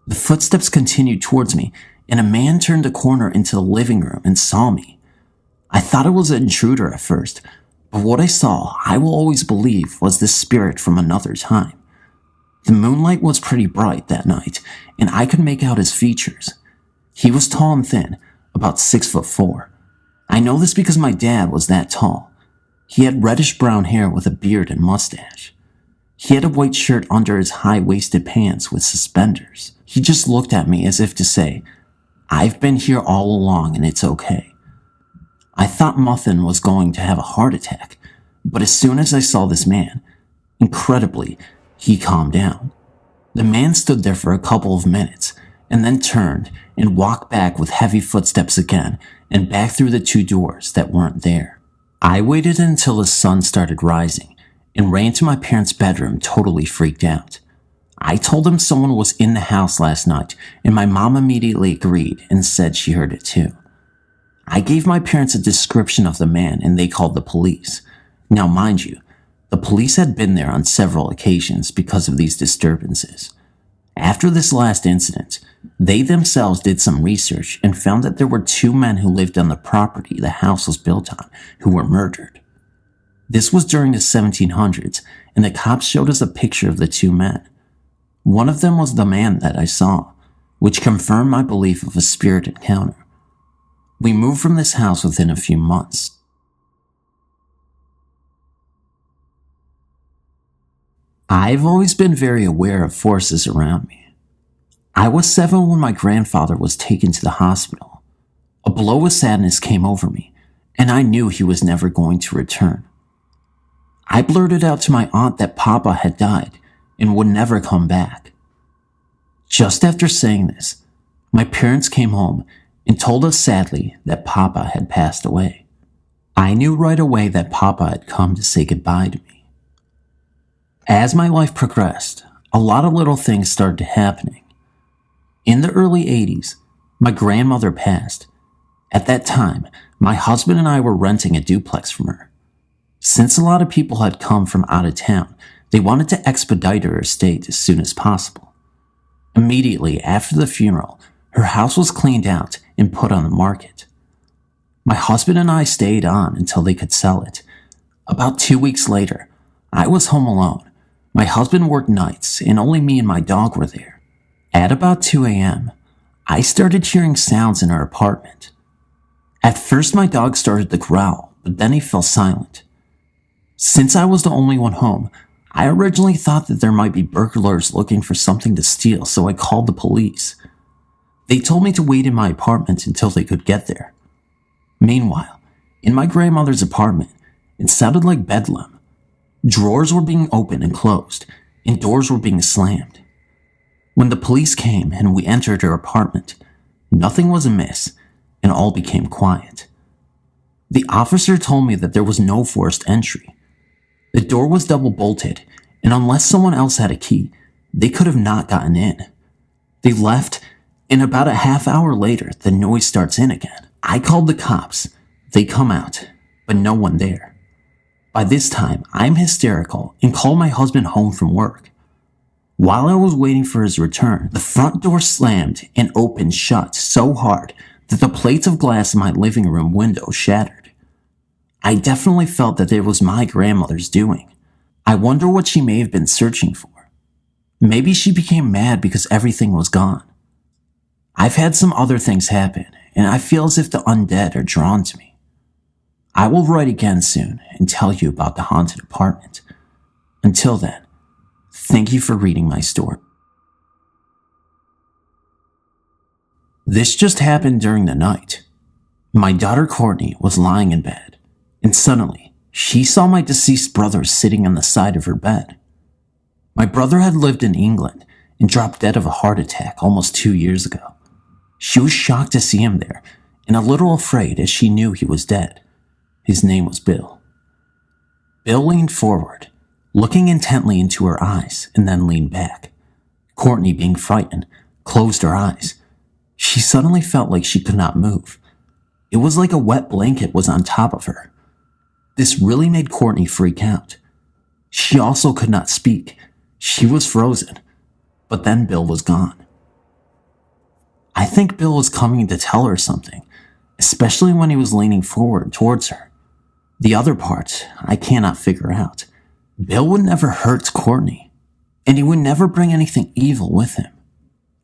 The footsteps continued towards me, and a man turned a corner into the living room and saw me. I thought it was an intruder at first, but what I saw, I will always believe, was the spirit from another time. The moonlight was pretty bright that night, and I could make out his features. He was tall and thin, about 6'4". I know this because my dad was that tall. He had reddish brown hair with a beard and mustache. He had a white shirt under his high-waisted pants with suspenders. He just looked at me as if to say, "I've been here all along and it's okay." I thought Muffin was going to have a heart attack, but as soon as I saw this man, incredibly, he calmed down. The man stood there for a couple of minutes and then turned and walked back with heavy footsteps again and back through the 2 doors that weren't there. I waited until the sun started rising and ran to my parents' bedroom totally freaked out. I told them someone was in the house last night, and my mom immediately agreed and said she heard it too. I gave my parents a description of the man and they called the police. Now mind you, the police had been there on several occasions because of these disturbances. After this last incident, they themselves did some research and found that there were 2 men who lived on the property the house was built on who were murdered. This was during the 1700s, and the cops showed us a picture of the 2 men. One of them was the man that I saw, which confirmed my belief of a spirit encounter. We moved from this house within a few months. I've always been very aware of forces around me. I was 7 when my grandfather was taken to the hospital. A blow of sadness came over me, and I knew he was never going to return. I blurted out to my aunt that Papa had died and would never come back. Just after saying this, my parents came home and told us sadly that Papa had passed away. I knew right away that Papa had come to say goodbye to me. As my life progressed, a lot of little things started happening. In the early 80s, my grandmother passed. At that time, my husband and I were renting a duplex from her. Since a lot of people had come from out of town, they wanted to expedite her estate as soon as possible. Immediately after the funeral, her house was cleaned out and put on the market. My husband and I stayed on until they could sell it. About 2 weeks later, I was home alone. My husband worked nights and only me and my dog were there. At about 2 a.m., I started hearing sounds in our apartment. At first my dog started to growl, but then he fell silent. Since I was the only one home, I originally thought that there might be burglars looking for something to steal, so I called the police. They told me to wait in my apartment until they could get there. Meanwhile, in my grandmother's apartment, it sounded like bedlam. Drawers were being opened and closed, and doors were being slammed. When the police came and we entered her apartment, nothing was amiss, and all became quiet. The officer told me that there was no forced entry. The door was double bolted, and unless someone else had a key, they could have not gotten in. They left, and about a half hour later, the noise starts in again. I called the cops. They come out, but no one there. By this time, I'm hysterical and call my husband home from work. While I was waiting for his return, the front door slammed and opened shut so hard that the plates of glass in my living room window shattered. I definitely felt that it was my grandmother's doing. I wonder what she may have been searching for. Maybe she became mad because everything was gone. I've had some other things happen, and I feel as if the undead are drawn to me. I will write again soon and tell you about the haunted apartment. Until then, thank you for reading my story. This just happened during the night. My daughter Courtney was lying in bed, and suddenly she saw my deceased brother sitting on the side of her bed. My brother had lived in England and dropped dead of a heart attack almost 2 years ago. She was shocked to see him there and a little afraid as she knew he was dead. His name was Bill. Bill leaned forward, looking intently into her eyes, and then leaned back. Courtney, being frightened, closed her eyes. She suddenly felt like she could not move. It was like a wet blanket was on top of her. This really made Courtney freak out. She also could not speak. She was frozen. But then Bill was gone. I think Bill was coming to tell her something, especially when he was leaning forward towards her. The other part, I cannot figure out. Bill would never hurt Courtney. and he would never bring anything evil with him.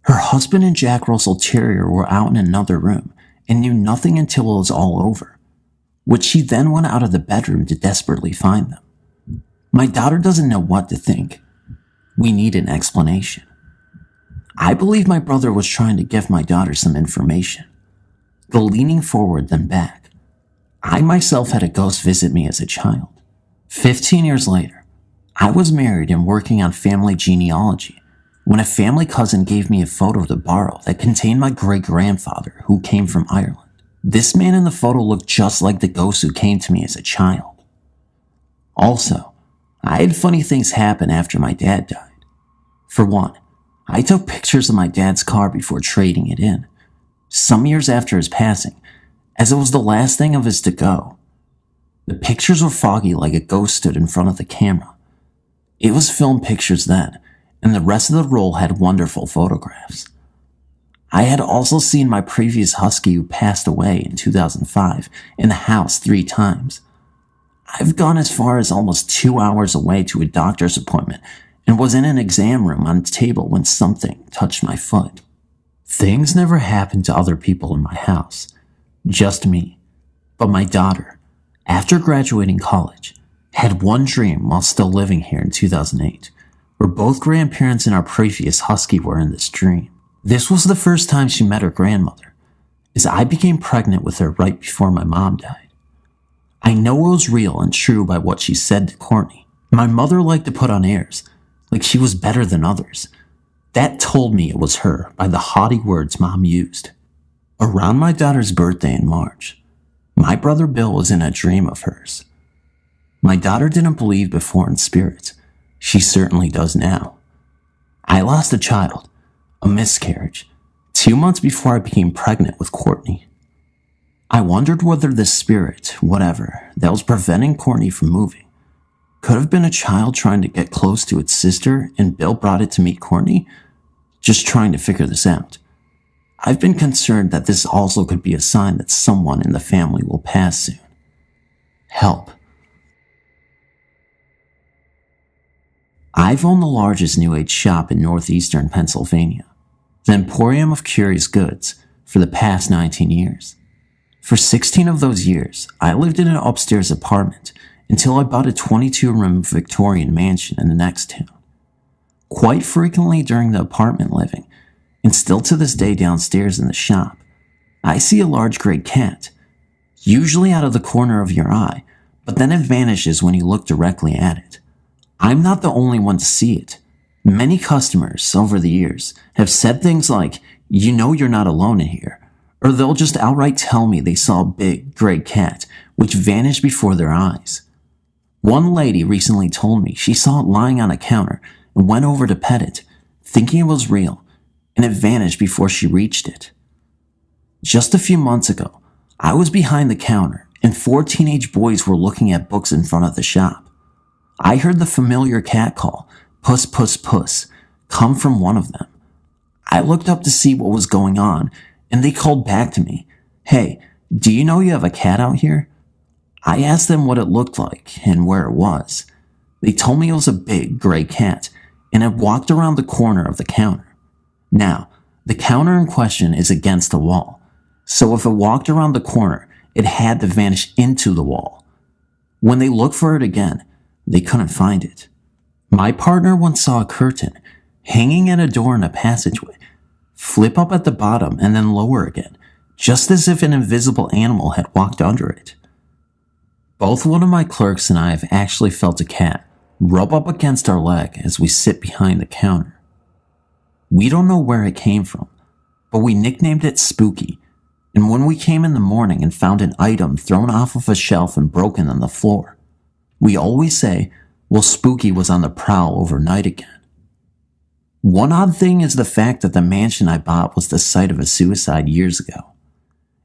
Her husband and Jack Russell Terrier were out in another room and knew nothing until it was all over, which she then went out of the bedroom to desperately find them. My daughter doesn't know what to think. We need an explanation. I believe my brother was trying to give my daughter some information. The leaning forward then back. I myself had a ghost visit me as a child. 15 years later, I was married and working on family genealogy when a family cousin gave me a photo to borrow that contained my great-grandfather who came from Ireland. This man in the photo looked just like the ghost who came to me as a child. Also, I had funny things happen after my dad died. For one, I took pictures of my dad's car before trading it in, some years after his passing, as it was the last thing of his to go. The pictures were foggy like a ghost stood in front of the camera. It was film pictures then, and the rest of the roll had wonderful photographs. I had also seen my previous husky who passed away in 2005 in the house 3 times. I've gone as far as almost 2 hours away to a doctor's appointment and was in an exam room on the table when something touched my foot. Things never happened to other people in my house, just me. But my daughter, after graduating college, had one dream while still living here in 2008, where both grandparents and our previous husky were in this dream. This was the first time she met her grandmother, as I became pregnant with her right before my mom died. I know it was real and true by what she said to Courtney. My mother liked to put on airs, like she was better than others. That told me it was her by the haughty words Mom used. Around my daughter's birthday in March, my brother Bill was in a dream of hers. My daughter didn't believe before in spirits. She certainly does now. I lost a child, a miscarriage, 2 months before I became pregnant with Courtney. I wondered whether this spirit, whatever, that was preventing Courtney from moving, could have been a child trying to get close to its sister and Bill brought it to meet Courtney, just trying to figure this out. I've been concerned that this also could be a sign that someone in the family will pass soon. Help. I've owned the largest New Age shop in northeastern Pennsylvania, the Emporium of Curious Goods, for the past 19 years. For 16 of those years, I lived in an upstairs apartment until I bought a 22-room Victorian mansion in the next town. Quite frequently during the apartment living, and still to this day downstairs in the shop, I see a large gray cat, usually out of the corner of your eye, but then it vanishes when you look directly at it. I'm not the only one to see it. Many customers over the years have said things like, "You know you're not alone in here," or they'll just outright tell me they saw a big gray cat which vanished before their eyes. One lady recently told me she saw it lying on a counter and went over to pet it, thinking it was real, and it vanished before she reached it. Just a few months ago, I was behind the counter and 4 teenage boys were looking at books in front of the shop. I heard the familiar cat call, "Puss, puss, puss," come from one of them. I looked up to see what was going on, and they called back to me, "Hey, do you know you have a cat out here?" I asked them what it looked like and where it was. They told me it was a big gray cat, and it walked around the corner of the counter. Now, the counter in question is against the wall, so if it walked around the corner, it had to vanish into the wall. When they looked for it again, they couldn't find it. My partner once saw a curtain hanging at a door in a passageway, flip up at the bottom and then lower again, just as if an invisible animal had walked under it. Both one of my clerks and I have actually felt a cat rub up against our leg as we sit behind the counter. We don't know where it came from, but we nicknamed it Spooky, and when we came in the morning and found an item thrown off of a shelf and broken on the floor, we always say, well, Spooky was on the prowl overnight again. One odd thing is the fact that the mansion I bought was the site of a suicide years ago.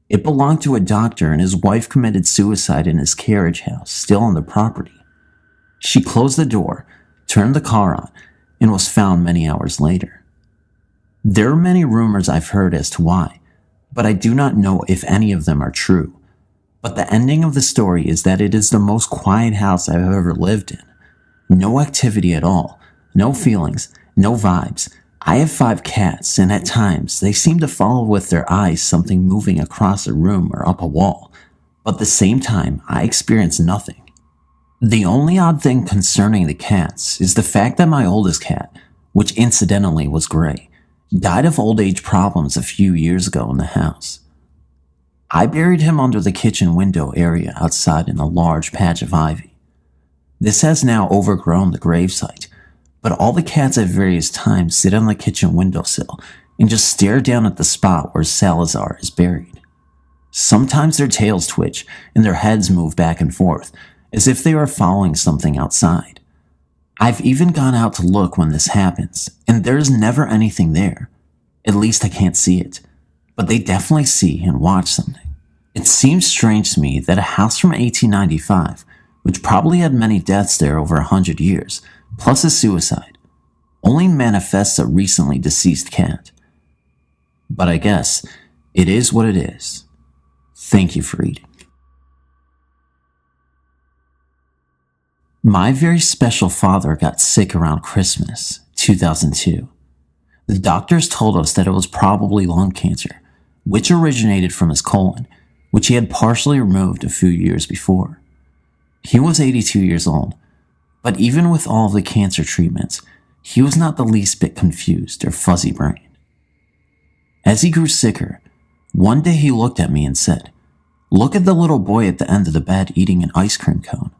It belonged to a doctor and his wife committed suicide in his carriage house, still on the property. She closed the door, turned the car on, and was found many hours later. There are many rumors I've heard as to why, but I do not know if any of them are true. But the ending of the story is that it is the most quiet house I've ever lived in. No activity at all, No feelings, no vibes. I have 5 cats, and at times they seem to follow with their eyes something moving across a room or up a wall, but at the same time, I experience nothing. The only odd thing concerning the cats is the fact that my oldest cat, which incidentally was gray, died of old age problems a few years ago in the house. I buried him under the kitchen window area outside in a large patch of ivy. This has now overgrown the gravesite, but all the cats at various times sit on the kitchen windowsill and just stare down at the spot where Salazar is buried. Sometimes their tails twitch and their heads move back and forth, as if they are following something outside. I've even gone out to look when this happens, and there's never anything there. At least I can't see it, but they definitely see and watch something. It seems strange to me that a house from 1895, which probably had many deaths there over 100 years, plus a suicide, only manifests a recently deceased cat. But I guess it is what it is. Thank you for reading. My very special father got sick around Christmas, 2002. The doctors told us that it was probably lung cancer, which originated from his colon, which he had partially removed a few years before. He was 82 years old, but even with all of the cancer treatments, he was not the least bit confused or fuzzy-brained. As he grew sicker, one day he looked at me and said, "Look at the little boy at the end of the bed eating an ice cream cone."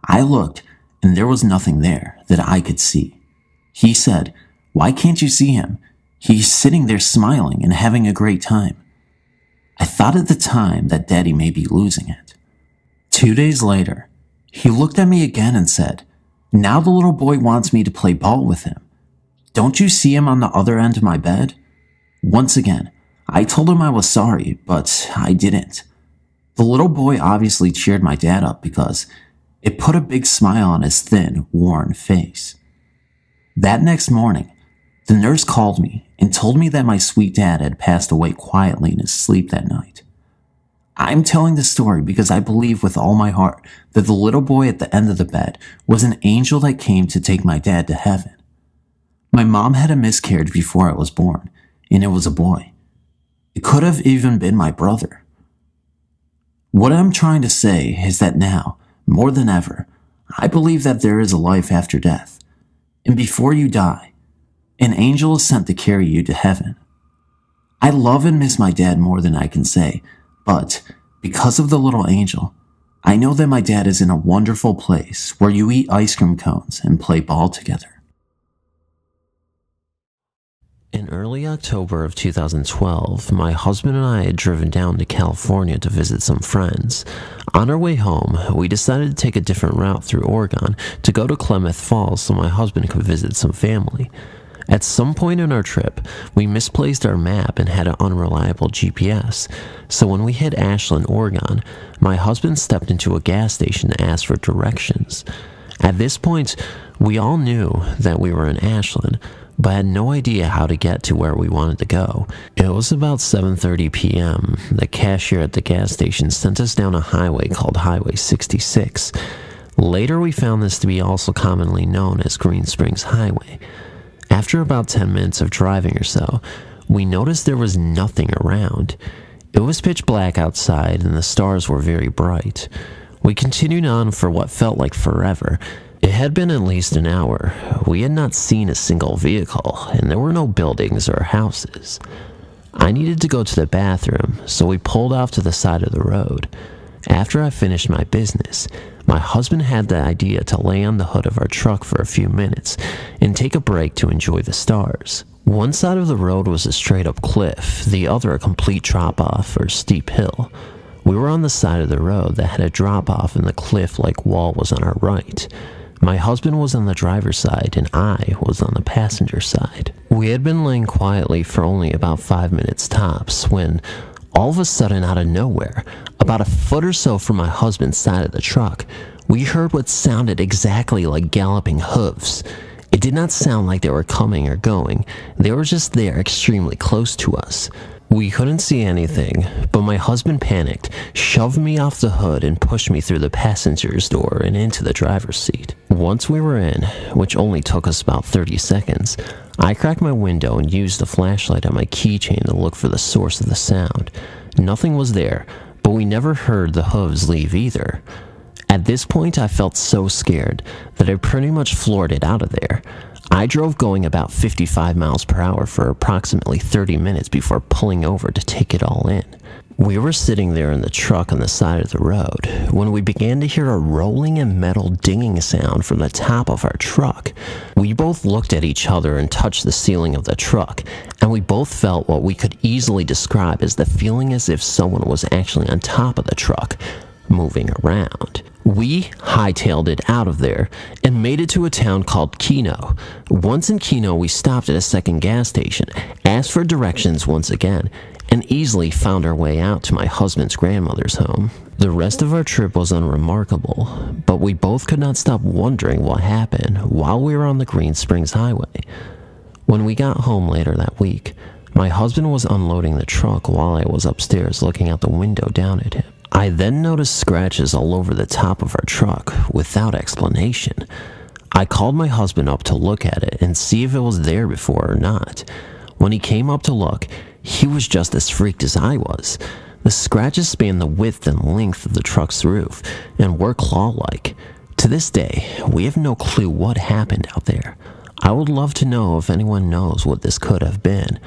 I looked, and there was nothing there that I could see. He said, "Why can't you see him? He's sitting there smiling and having a great time." I thought at the time that Daddy may be losing it. 2 days later, he looked at me again and said, "Now the little boy wants me to play ball with him. Don't you see him on the other end of my bed?" Once again, I told him I was sorry, but I didn't. The little boy obviously cheered my dad up because it put a big smile on his thin, worn face. That next morning, the nurse called me and told me that my sweet dad had passed away quietly in his sleep that night. I'm telling this story because I believe with all my heart that the little boy at the end of the bed was an angel that came to take my dad to heaven. My mom had a miscarriage before I was born, and it was a boy. It could have even been my brother. What I'm trying to say is that now, more than ever, I believe that there is a life after death, and before you die, an angel is sent to carry you to heaven. I love and miss my dad more than I can say, but because of the little angel, I know that my dad is in a wonderful place where you eat ice cream cones and play ball together. In early October of 2012, my husband and I had driven down to California to visit some friends. On our way home, we decided to take a different route through Oregon to go to Klamath Falls so my husband could visit some family. At some point in our trip, we misplaced our map and had an unreliable GPS, so when we hit Ashland, Oregon, my husband stepped into a gas station to ask for directions. At this point, we all knew that we were in Ashland, but had no idea how to get to where we wanted to go. It was about 7:30 p.m. The cashier at the gas station sent us down a highway called Highway 66. Later, we found this to be also commonly known as Green Springs Highway. After about 10 minutes of driving or so, we noticed there was nothing around. It was pitch black outside and the stars were very bright. We continued on for what felt like forever. It had been at least an hour. We had not seen a single vehicle, and there were no buildings or houses. I needed to go to the bathroom, so we pulled off to the side of the road. After I finished my business, my husband had the idea to lay on the hood of our truck for a few minutes and take a break to enjoy the stars. One side of the road was a straight-up cliff, the other a complete drop-off or steep hill. We were on the side of the road that had a drop-off and the cliff-like wall was on our right. My husband was on the driver's side and I was on the passenger side. We had been laying quietly for only about 5 minutes tops when, all of a sudden out of nowhere, about a foot or so from my husband's side of the truck, we heard what sounded exactly like galloping hooves. It did not sound like they were coming or going. They were just there extremely close to us. We couldn't see anything, but my husband panicked, shoved me off the hood, and pushed me through the passenger's door and into the driver's seat. Once we were in, which only took us about 30 seconds, I cracked my window and used the flashlight on my keychain to look for the source of the sound. Nothing was there, but we never heard the hooves leave either. At this point, I felt so scared that I pretty much floored it out of there. I drove going about 55 miles per hour for approximately 30 minutes before pulling over to take it all in. We were sitting there in the truck on the side of the road when we began to hear a rolling and metal dinging sound from the top of our truck. We both looked at each other and touched the ceiling of the truck, and we both felt what we could easily describe as the feeling as if someone was actually on top of the truck, moving around. We hightailed it out of there and made it to a town called Kino. Once in Kino, we stopped at a second gas station, asked for directions once again, and easily found our way out to my husband's grandmother's home. The rest of our trip was unremarkable, but we both could not stop wondering what happened while we were on the Green Springs Highway. When we got home later that week, my husband was unloading the truck while I was upstairs looking out the window down at him. I then noticed scratches all over the top of our truck without explanation. I called my husband up to look at it and see if it was there before or not. When he came up to look, he was just as freaked as I was. The scratches spanned the width and length of the truck's roof and were claw-like. To this day, we have no clue what happened out there. I would love to know if anyone knows what this could have been.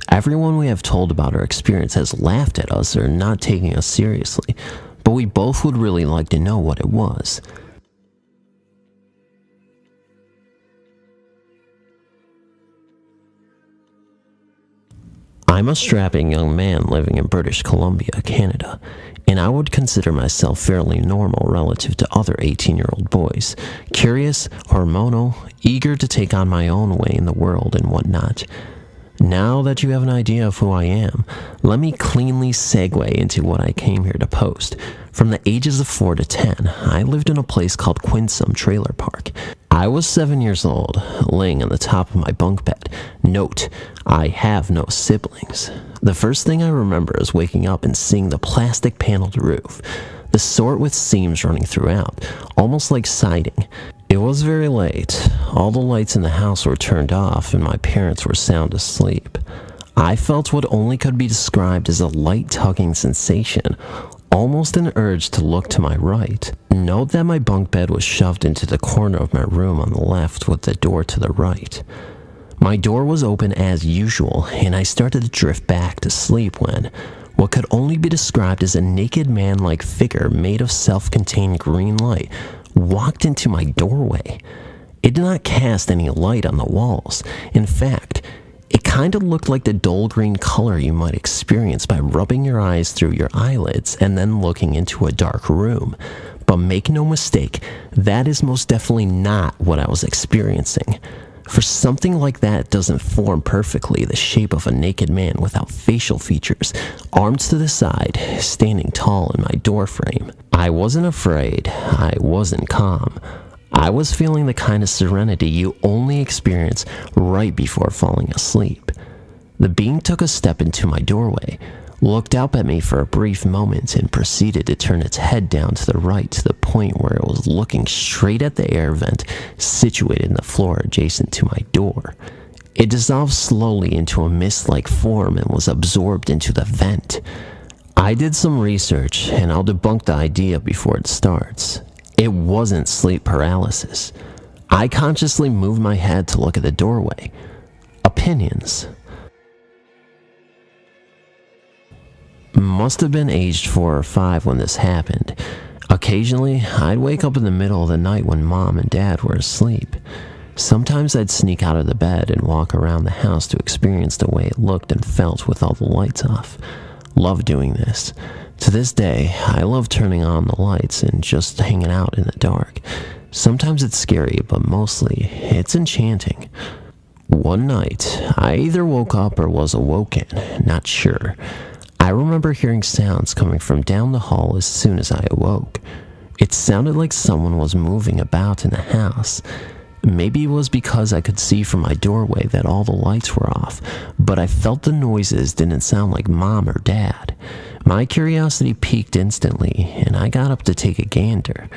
Everyone we have told about our experience has laughed at us or not taking us seriously, but we both would really like to know what it was. I'm a strapping young man living in British Columbia, Canada, and I would consider myself fairly normal relative to other 18-year-old boys, curious, hormonal, eager to take on my own way in the world and whatnot. Now that you have an idea of who I am, let me cleanly segue into what I came here to post. From the ages of 4 to 10, I lived in a place called Quinsam Trailer Park. I was 7 years old, laying on the top of my bunk bed. Note, I have no siblings. The first thing I remember is waking up and seeing the plastic paneled roof, the sort with seams running throughout, almost like siding. It was very late. All the lights in the house were turned off and my parents were sound asleep. I felt what only could be described as a light tugging sensation, almost an urge to look to my right. Note that my bunk bed was shoved into the corner of my room on the left with the door to the right. My door was open as usual and I started to drift back to sleep when what could only be described as a naked man-like figure made of self-contained green light walked into my doorway. It did not cast any light on the walls. In fact, it kind of looked like the dull green color you might experience by rubbing your eyes through your eyelids and then looking into a dark room. But make no mistake, that is most definitely not what I was experiencing. For something like that doesn't form perfectly the shape of a naked man without facial features, arms to the side, standing tall in my doorframe. I wasn't afraid. I wasn't calm. I was feeling the kind of serenity you only experience right before falling asleep. The being took a step into my doorway, looked up at me for a brief moment, and proceeded to turn its head down to the right to the point where it was looking straight at the air vent situated in the floor adjacent to my door. It dissolved slowly into a mist-like form and was absorbed into the vent. I did some research, and I'll debunk the idea before it starts. It wasn't sleep paralysis. I consciously moved my head to look at the doorway. Opinions. Must have been aged 4 or 5 when this happened. Occasionally, I'd wake up in the middle of the night when Mom and Dad were asleep. Sometimes I'd sneak out of the bed and walk around the house to experience the way it looked and felt with all the lights off. Loved doing this. To this day, I love turning on the lights and just hanging out in the dark. Sometimes it's scary, but mostly it's enchanting. One night, I either woke up or was awoken, not sure. I remember hearing sounds coming from down the hall as soon as I awoke. It sounded like someone was moving about in the house. Maybe it was because I could see from my doorway that all the lights were off, but I felt the noises didn't sound like Mom or Dad. My curiosity piqued instantly, and I got up to take a gander.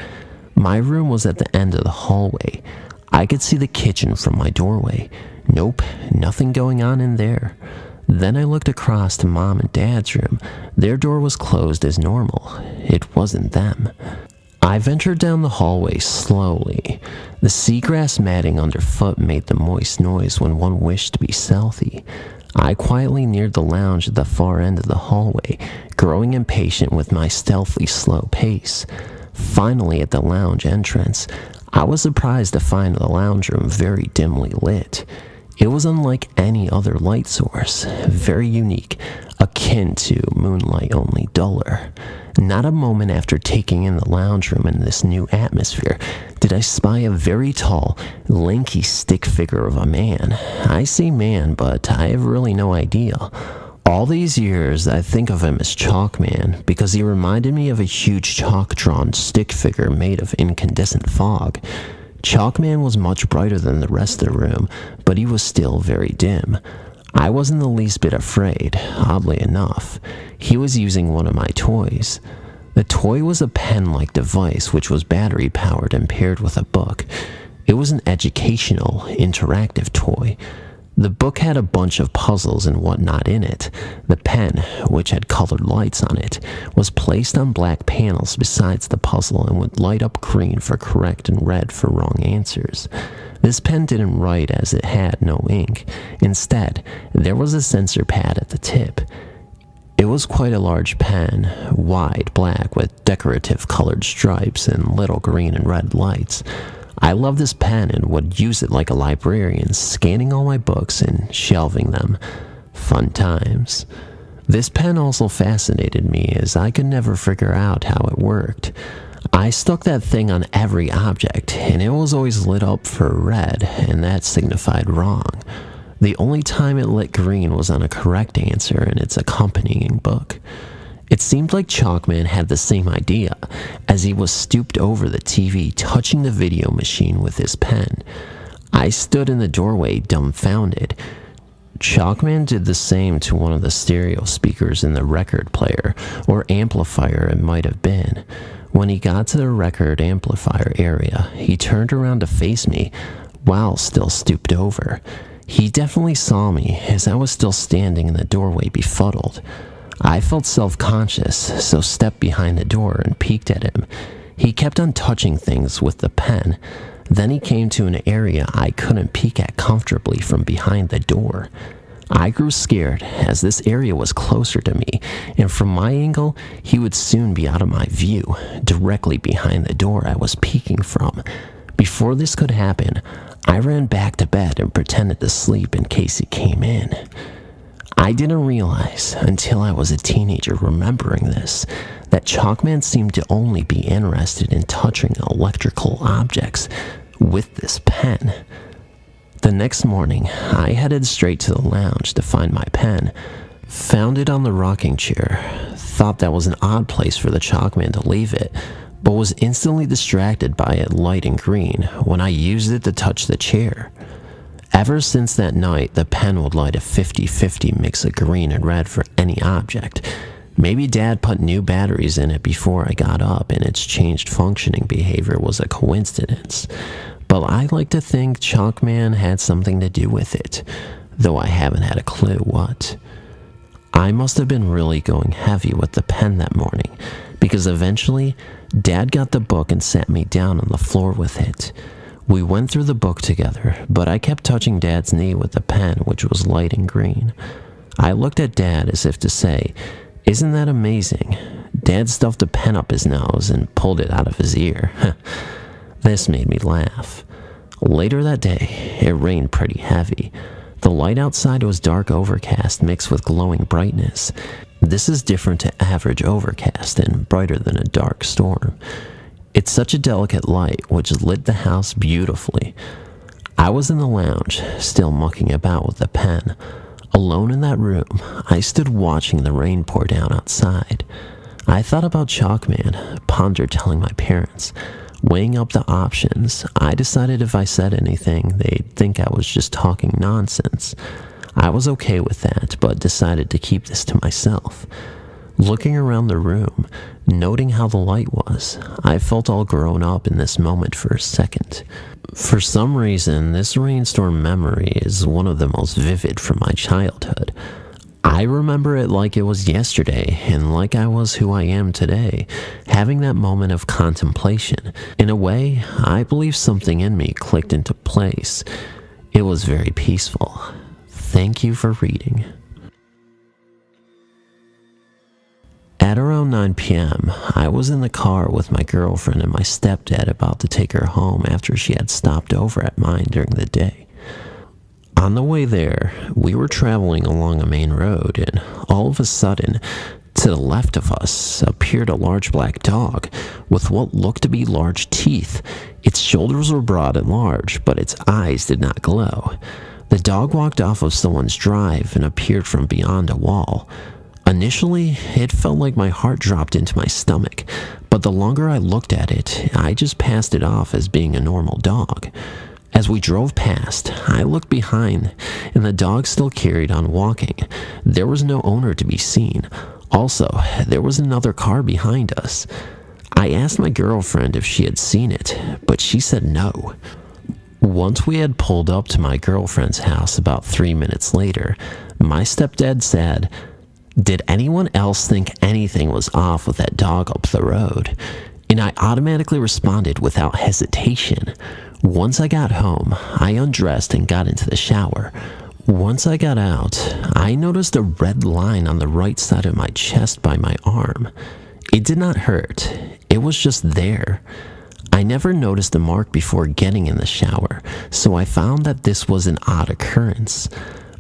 My room was at the end of the hallway. I could see the kitchen from my doorway. Nope, nothing going on in there. Then I looked across to Mom and Dad's room. Their door was closed as normal. It wasn't them. I ventured down the hallway slowly. The seagrass matting underfoot made the moist noise when one wished to be stealthy. I quietly neared the lounge at the far end of the hallway, growing impatient with my stealthy slow pace. Finally, at the lounge entrance, I was surprised to find the lounge room very dimly lit. It was unlike any other light source, very unique, akin to moonlight, only duller. Not a moment after taking in the lounge room in this new atmosphere did I spy a very tall, lanky stick figure of a man. I say man, but I have really no idea. All these years, I think of him as Chalkman because he reminded me of a huge chalk-drawn stick figure made of incandescent fog. Chalkman was much brighter than the rest of the room, but he was still very dim. I wasn't the least bit afraid, oddly enough. He was using one of my toys. The toy was a pen-like device which was battery-powered and paired with a book. It was an educational, interactive toy. The book had a bunch of puzzles and whatnot in it. The pen, which had colored lights on it, was placed on black panels besides the puzzle and would light up green for correct and red for wrong answers. This pen didn't write as it had no ink. Instead, there was a sensor pad at the tip. It was quite a large pen, wide black with decorative colored stripes and little green and red lights. I loved this pen and would use it like a librarian, scanning all my books and shelving them. Fun times. This pen also fascinated me as I could never figure out how it worked. I stuck that thing on every object and it was always lit up for red, and that signified wrong. The only time it lit green was on a correct answer in its accompanying book. It seemed like Chalkman had the same idea, as he was stooped over the TV, touching the video machine with his pen. I stood in the doorway, dumbfounded. Chalkman did the same to one of the stereo speakers in the record player, or amplifier it might have been. When he got to the record amplifier area, he turned around to face me, while still stooped over. He definitely saw me, as I was still standing in the doorway befuddled. I felt self-conscious, so stepped behind the door and peeked at him. He kept on touching things with the pen. Then he came to an area I couldn't peek at comfortably from behind the door. I grew scared, as this area was closer to me, and from my angle, he would soon be out of my view, directly behind the door I was peeking from. Before this could happen, I ran back to bed and pretended to sleep in case he came in. I didn't realize, until I was a teenager remembering this, that Chalkman seemed to only be interested in touching electrical objects with this pen. The next morning, I headed straight to the lounge to find my pen. Found it on the rocking chair. Thought that was an odd place for the Chalkman to leave it, but was instantly distracted by it lighting green when I used it to touch the chair. Ever since that night, the pen would light a 50-50 mix of green and red for any object. Maybe Dad put new batteries in it before I got up and its changed functioning behavior was a coincidence. But I like to think Chalkman had something to do with it, though I haven't had a clue what. I must have been really going heavy with the pen that morning, because eventually, Dad got the book and sat me down on the floor with it. We went through the book together, but I kept touching Dad's knee with the pen, which was lighting green. I looked at Dad as if to say, "Isn't that amazing?" Dad stuffed a pen up his nose and pulled it out of his ear. This made me laugh. Later that day, it rained pretty heavy. The light outside was dark overcast mixed with glowing brightness. This is different to average overcast and brighter than a dark storm. It's such a delicate light which lit the house beautifully. I was in the lounge, still mucking about with the pen. Alone in that room, I stood watching the rain pour down outside. I thought about Chalkman, pondered telling my parents. Weighing up the options, I decided if I said anything, they'd think I was just talking nonsense. I was okay with that, but decided to keep this to myself. Looking around the room, noting how the light was, I felt all grown up in this moment for a second. For some reason, this rainstorm memory is one of the most vivid from my childhood. I remember it like it was yesterday, and like I was who I am today, having that moment of contemplation. In a way, I believe something in me clicked into place. It was very peaceful. Thank you for reading. At around 9 p.m., I was in the car with my girlfriend and my stepdad about to take her home after she had stopped over at mine during the day. On the way there, we were traveling along a main road, and all of a sudden, to the left of us appeared a large black dog with what looked to be large teeth. Its shoulders were broad and large, but its eyes did not glow. The dog walked off of someone's drive and appeared from beyond a wall. Initially, it felt like my heart dropped into my stomach, but the longer I looked at it, I just passed it off as being a normal dog. As we drove past, I looked behind, and the dog still carried on walking. There was no owner to be seen. Also, there was another car behind us. I asked my girlfriend if she had seen it, but she said no. Once we had pulled up to my girlfriend's house about 3 minutes later, my stepdad said, "Did anyone else think anything was off with that dog up the road?" And I automatically responded without hesitation. Once I got home, I undressed and got into the shower. Once I got out, I noticed a red line on the right side of my chest by my arm. It did not hurt. It was just there. I never noticed the mark before getting in the shower, so I found that this was an odd occurrence.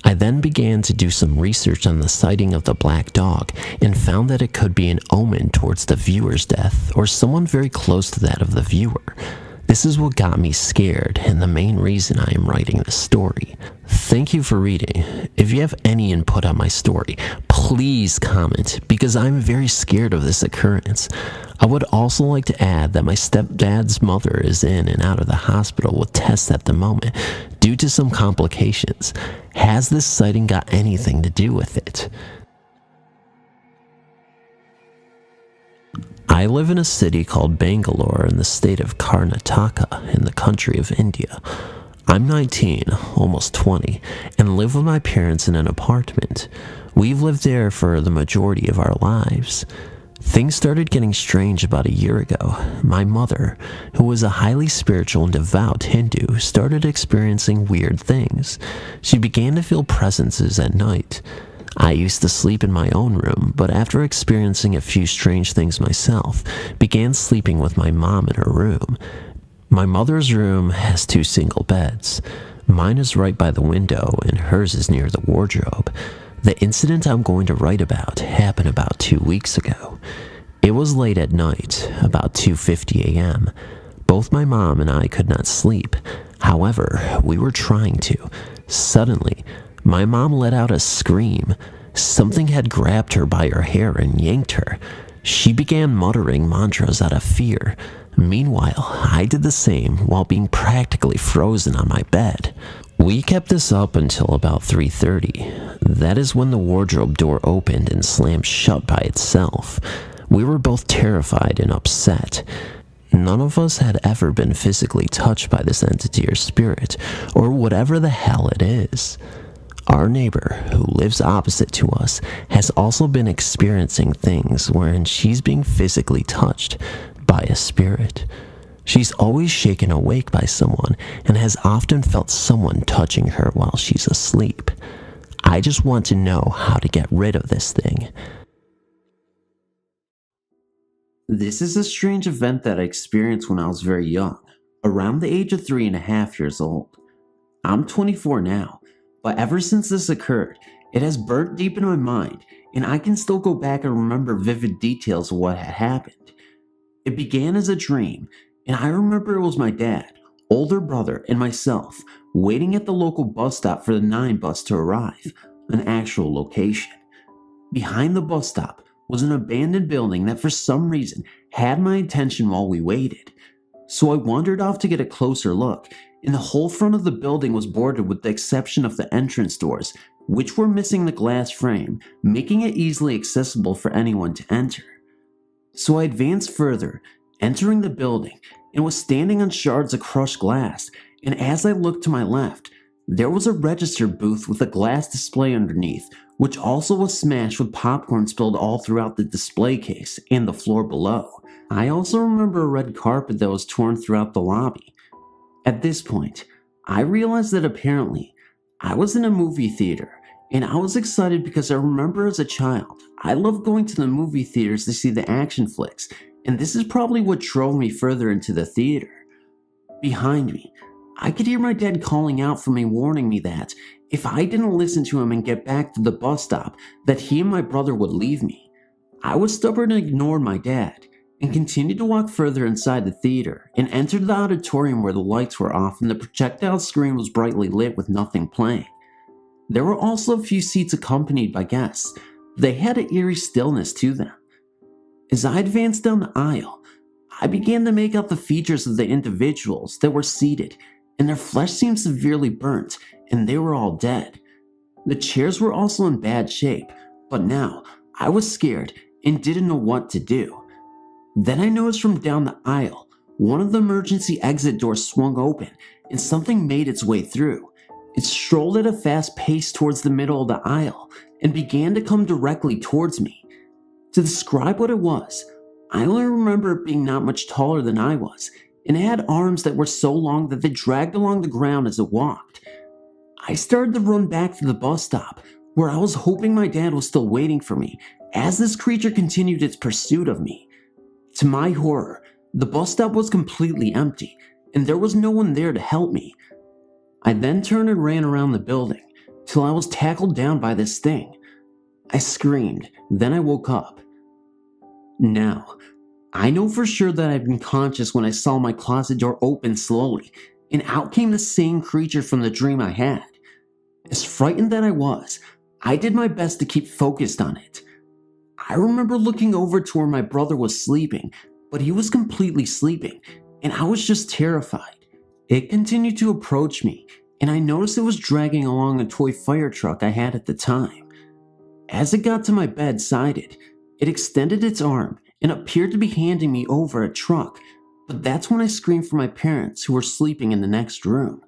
I then began to do some research on the sighting of the black dog and found that it could be an omen towards the viewer's death or someone very close to that of the viewer. This is what got me scared and the main reason I am writing this story. Thank you for reading. If you have any input on my story, please comment because I'm very scared of this occurrence. I would also like to add that my stepdad's mother is in and out of the hospital with tests at the moment due to some complications. Has this sighting got anything to do with it? I live in a city called Bangalore in the state of Karnataka in the country of India. I'm 19, almost 20, and live with my parents in an apartment. We've lived there for the majority of our lives. Things started getting strange about a year ago. My mother, who was a highly spiritual and devout Hindu, started experiencing weird things. She began to feel presences at night. I used to sleep in my own room, but after experiencing a few strange things myself, began sleeping with my mom in her room. My mother's room has 2 single beds. Mine is right by the window, and hers is near the wardrobe. The incident I'm going to write about happened about 2 weeks ago. It was late at night, about 2:50 a.m. Both my mom and I could not sleep. However, we were trying to. Suddenly, my mom let out a scream. Something had grabbed her by her hair and yanked her. She began muttering mantras out of fear. Meanwhile, I did the same while being practically frozen on my bed. We kept this up until about 3:30. That is when the wardrobe door opened and slammed shut by itself. We were both terrified and upset. None of us had ever been physically touched by this entity or spirit, or whatever the hell it is. Our neighbor, who lives opposite to us, has also been experiencing things wherein she's being physically touched by a spirit. She's always shaken awake by someone and has often felt someone touching her while she's asleep. I just want to know how to get rid of this thing. This is a strange event that I experienced when I was very young, around the age of 3.5 years old. I'm 24 now, but ever since this occurred, it has burnt deep in my mind, and I can still go back and remember vivid details of what had happened. It began as a dream, and I remember it was my dad, older brother, and myself waiting at the local bus stop for the 9 bus to arrive, an actual location. Behind the bus stop was an abandoned building that for some reason had my attention while we waited. So I wandered off to get a closer look, and the whole front of the building was boarded with the exception of the entrance doors, which were missing the glass frame, making it easily accessible for anyone to enter. So I advanced further, entering the building, and was standing on shards of crushed glass, and as I looked to my left, there was a register booth with a glass display underneath, which also was smashed with popcorn spilled all throughout the display case and the floor below. I also remember a red carpet that was torn throughout the lobby. At this point, I realized that apparently I was in a movie theater, and I was excited because I remember as a child, I loved going to the movie theaters to see the action flicks, and this is probably what drove me further into the theater. Behind me, I could hear my dad calling out for me, warning me that if I didn't listen to him and get back to the bus stop, that he and my brother would leave me. I was stubborn and ignored my dad, and continued to walk further inside the theater, and entered the auditorium where the lights were off and the projectile screen was brightly lit with nothing playing. There were also a few seats accompanied by guests. They had an eerie stillness to them. As I advanced down the aisle, I began to make out the features of the individuals that were seated, and their flesh seemed severely burnt, and they were all dead. The chairs were also in bad shape, but now I was scared and didn't know what to do. Then I noticed from down the aisle, one of the emergency exit doors swung open, and something made its way through. It strolled at a fast pace towards the middle of the aisle, and began to come directly towards me. To describe what it was, I only remember it being not much taller than I was, and it had arms that were so long that they dragged along the ground as it walked. I started to run back to the bus stop, where I was hoping my dad was still waiting for me, as this creature continued its pursuit of me. To my horror, the bus stop was completely empty, and there was no one there to help me. I then turned and ran around the building, till I was tackled down by this thing. I screamed, then I woke up. Now, I know for sure that I'd been conscious when I saw my closet door open slowly, and out came the same creature from the dream I had. As frightened that I was, I did my best to keep focused on it. I remember looking over to where my brother was sleeping, but he was completely sleeping, and I was just terrified. It continued to approach me, and I noticed it was dragging along a toy fire truck I had at the time. As it got to my bedside, it extended its arm and appeared to be handing me over a truck, but that's when I screamed for my parents who were sleeping in the next room.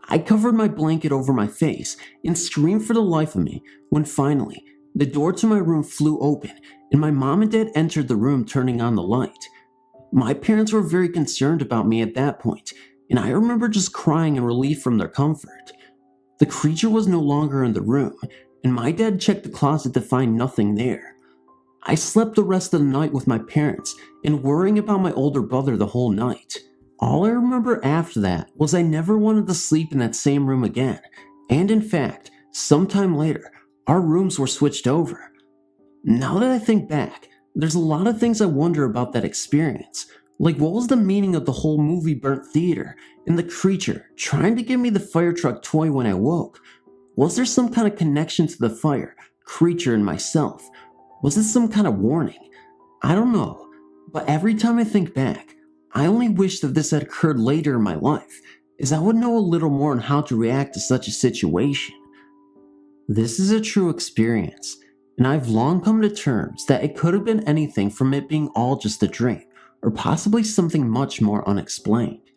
I covered my blanket over my face and screamed for the life of me when finally, the door to my room flew open and my mom and dad entered the room, turning on the light. My parents were very concerned about me at that point, and I remember just crying in relief from their comfort. The creature was no longer in the room, and my dad checked the closet to find nothing there. I slept the rest of the night with my parents and worrying about my older brother the whole night. All I remember after that was I never wanted to sleep in that same room again, and in fact, sometime later, our rooms were switched over. Now that I think back, there's a lot of things I wonder about that experience, like what was the meaning of the whole movie burnt theater, and the creature trying to give me the fire truck toy when I woke. Was there some kind of connection to the fire, creature, and myself? Was this some kind of warning? I don't know, but every time I think back, I only wish that this had occurred later in my life, as I would know a little more on how to react to such a situation. This is a true experience, and I've long come to terms that it could have been anything from it being all just a dream, or possibly something much more unexplained.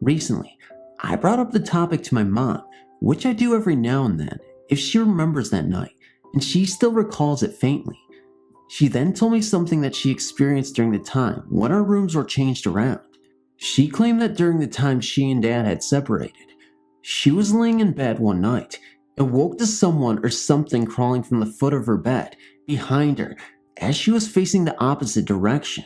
Recently, I brought up the topic to my mom, which I do every now and then, if she remembers that night, and she still recalls it faintly. She then told me something that she experienced during the time when our rooms were changed around. She claimed that during the time she and Dad had separated, she was laying in bed one night and woke to someone or something crawling from the foot of her bed behind her as she was facing the opposite direction.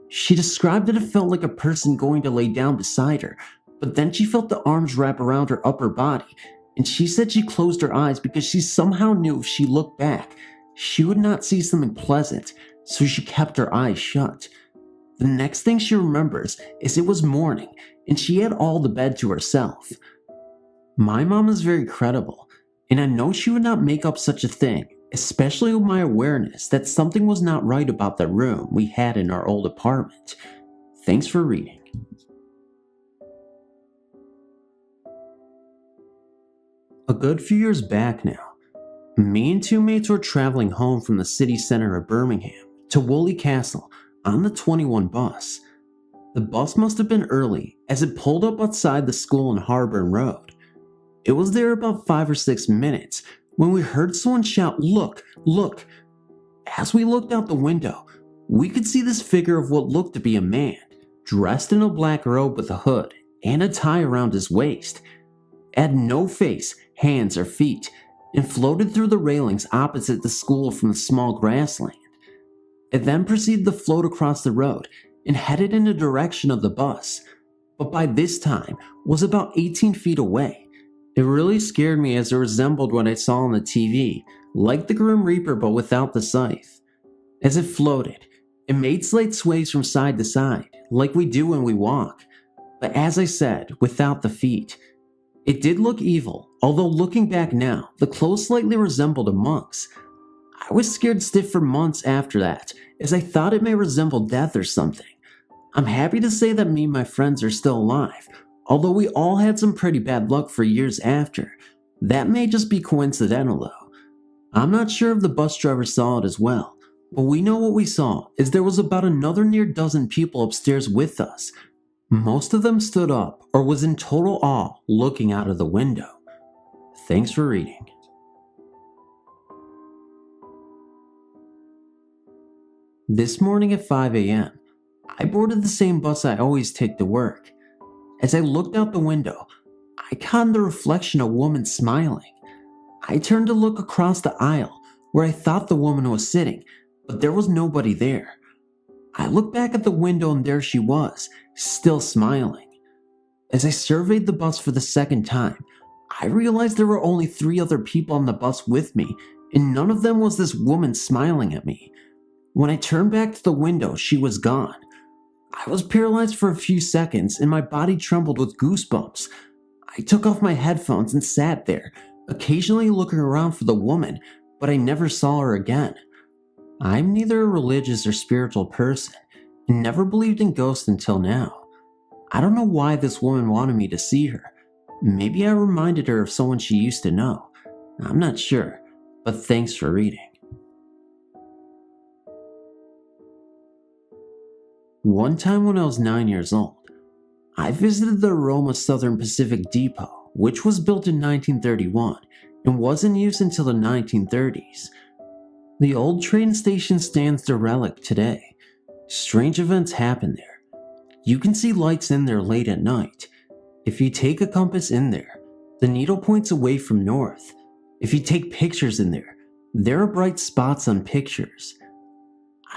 She described that it felt like a person going to lay down beside her, but then she felt the arms wrap around her upper body, and she said she closed her eyes because she somehow knew if she looked back, she would not see something pleasant, so she kept her eyes shut. The next thing she remembers is it was morning, and she had all the bed to herself. My mom is very credible, and I know she would not make up such a thing, especially with my awareness that something was not right about the room we had in our old apartment. Thanks for reading. A good few years back now, me and two mates were traveling home from the city center of Birmingham to Woolly Castle on the 21 bus. The bus must have been early as it pulled up outside the school on Harborne Road. It was there about 5 or 6 minutes when we heard someone shout, "Look, look!" As we looked out the window, we could see this figure of what looked to be a man, dressed in a black robe with a hood and a tie around his waist. It had no face, hands, or feet, and floated through the railings opposite the school from the small grassland. It then proceeded to float across the road and headed in the direction of the bus, but by this time was about 18 feet away. It really scared me as it resembled what I saw on the TV, like the Grim Reaper but without the scythe. As it floated, it made slight sways from side to side, like we do when we walk, but as I said, without the feet. It did look evil, although looking back now, the clothes slightly resembled a monk's. I was scared stiff for months after that, as I thought it may resemble death or something. I'm happy to say that me and my friends are still alive, although we all had some pretty bad luck for years after. That may just be coincidental though. I'm not sure if the bus driver saw it as well, but we know what we saw is there was about another near dozen people upstairs with us. Most of them stood up or was in total awe looking out of the window. Thanks for reading. This morning at 5 a.m., I boarded the same bus I always take to work. As I looked out the window, I caught in the reflection a woman smiling. I turned to look across the aisle where I thought the woman was sitting, but there was nobody there. I looked back at the window and there she was, still smiling. As I surveyed the bus for the second time, I realized there were only 3 other people on the bus with me, and none of them was this woman smiling at me. When I turned back to the window, she was gone. I was paralyzed for a few seconds and my body trembled with goosebumps. I took off my headphones and sat there, occasionally looking around for the woman, but I never saw her again. I'm neither a religious or spiritual person, and never believed in ghosts until now. I don't know why this woman wanted me to see her. Maybe I reminded her of someone she used to know. I'm not sure, but thanks for reading. One time when I was 9 years old, I visited the Aroma Southern Pacific Depot, which was built in 1931 and was in use until the 1930s. The old train station stands derelict today. Strange events happen there. You can see lights in there late at night. If you take a compass in there, the needle points away from north. If you take pictures in there are bright spots on pictures.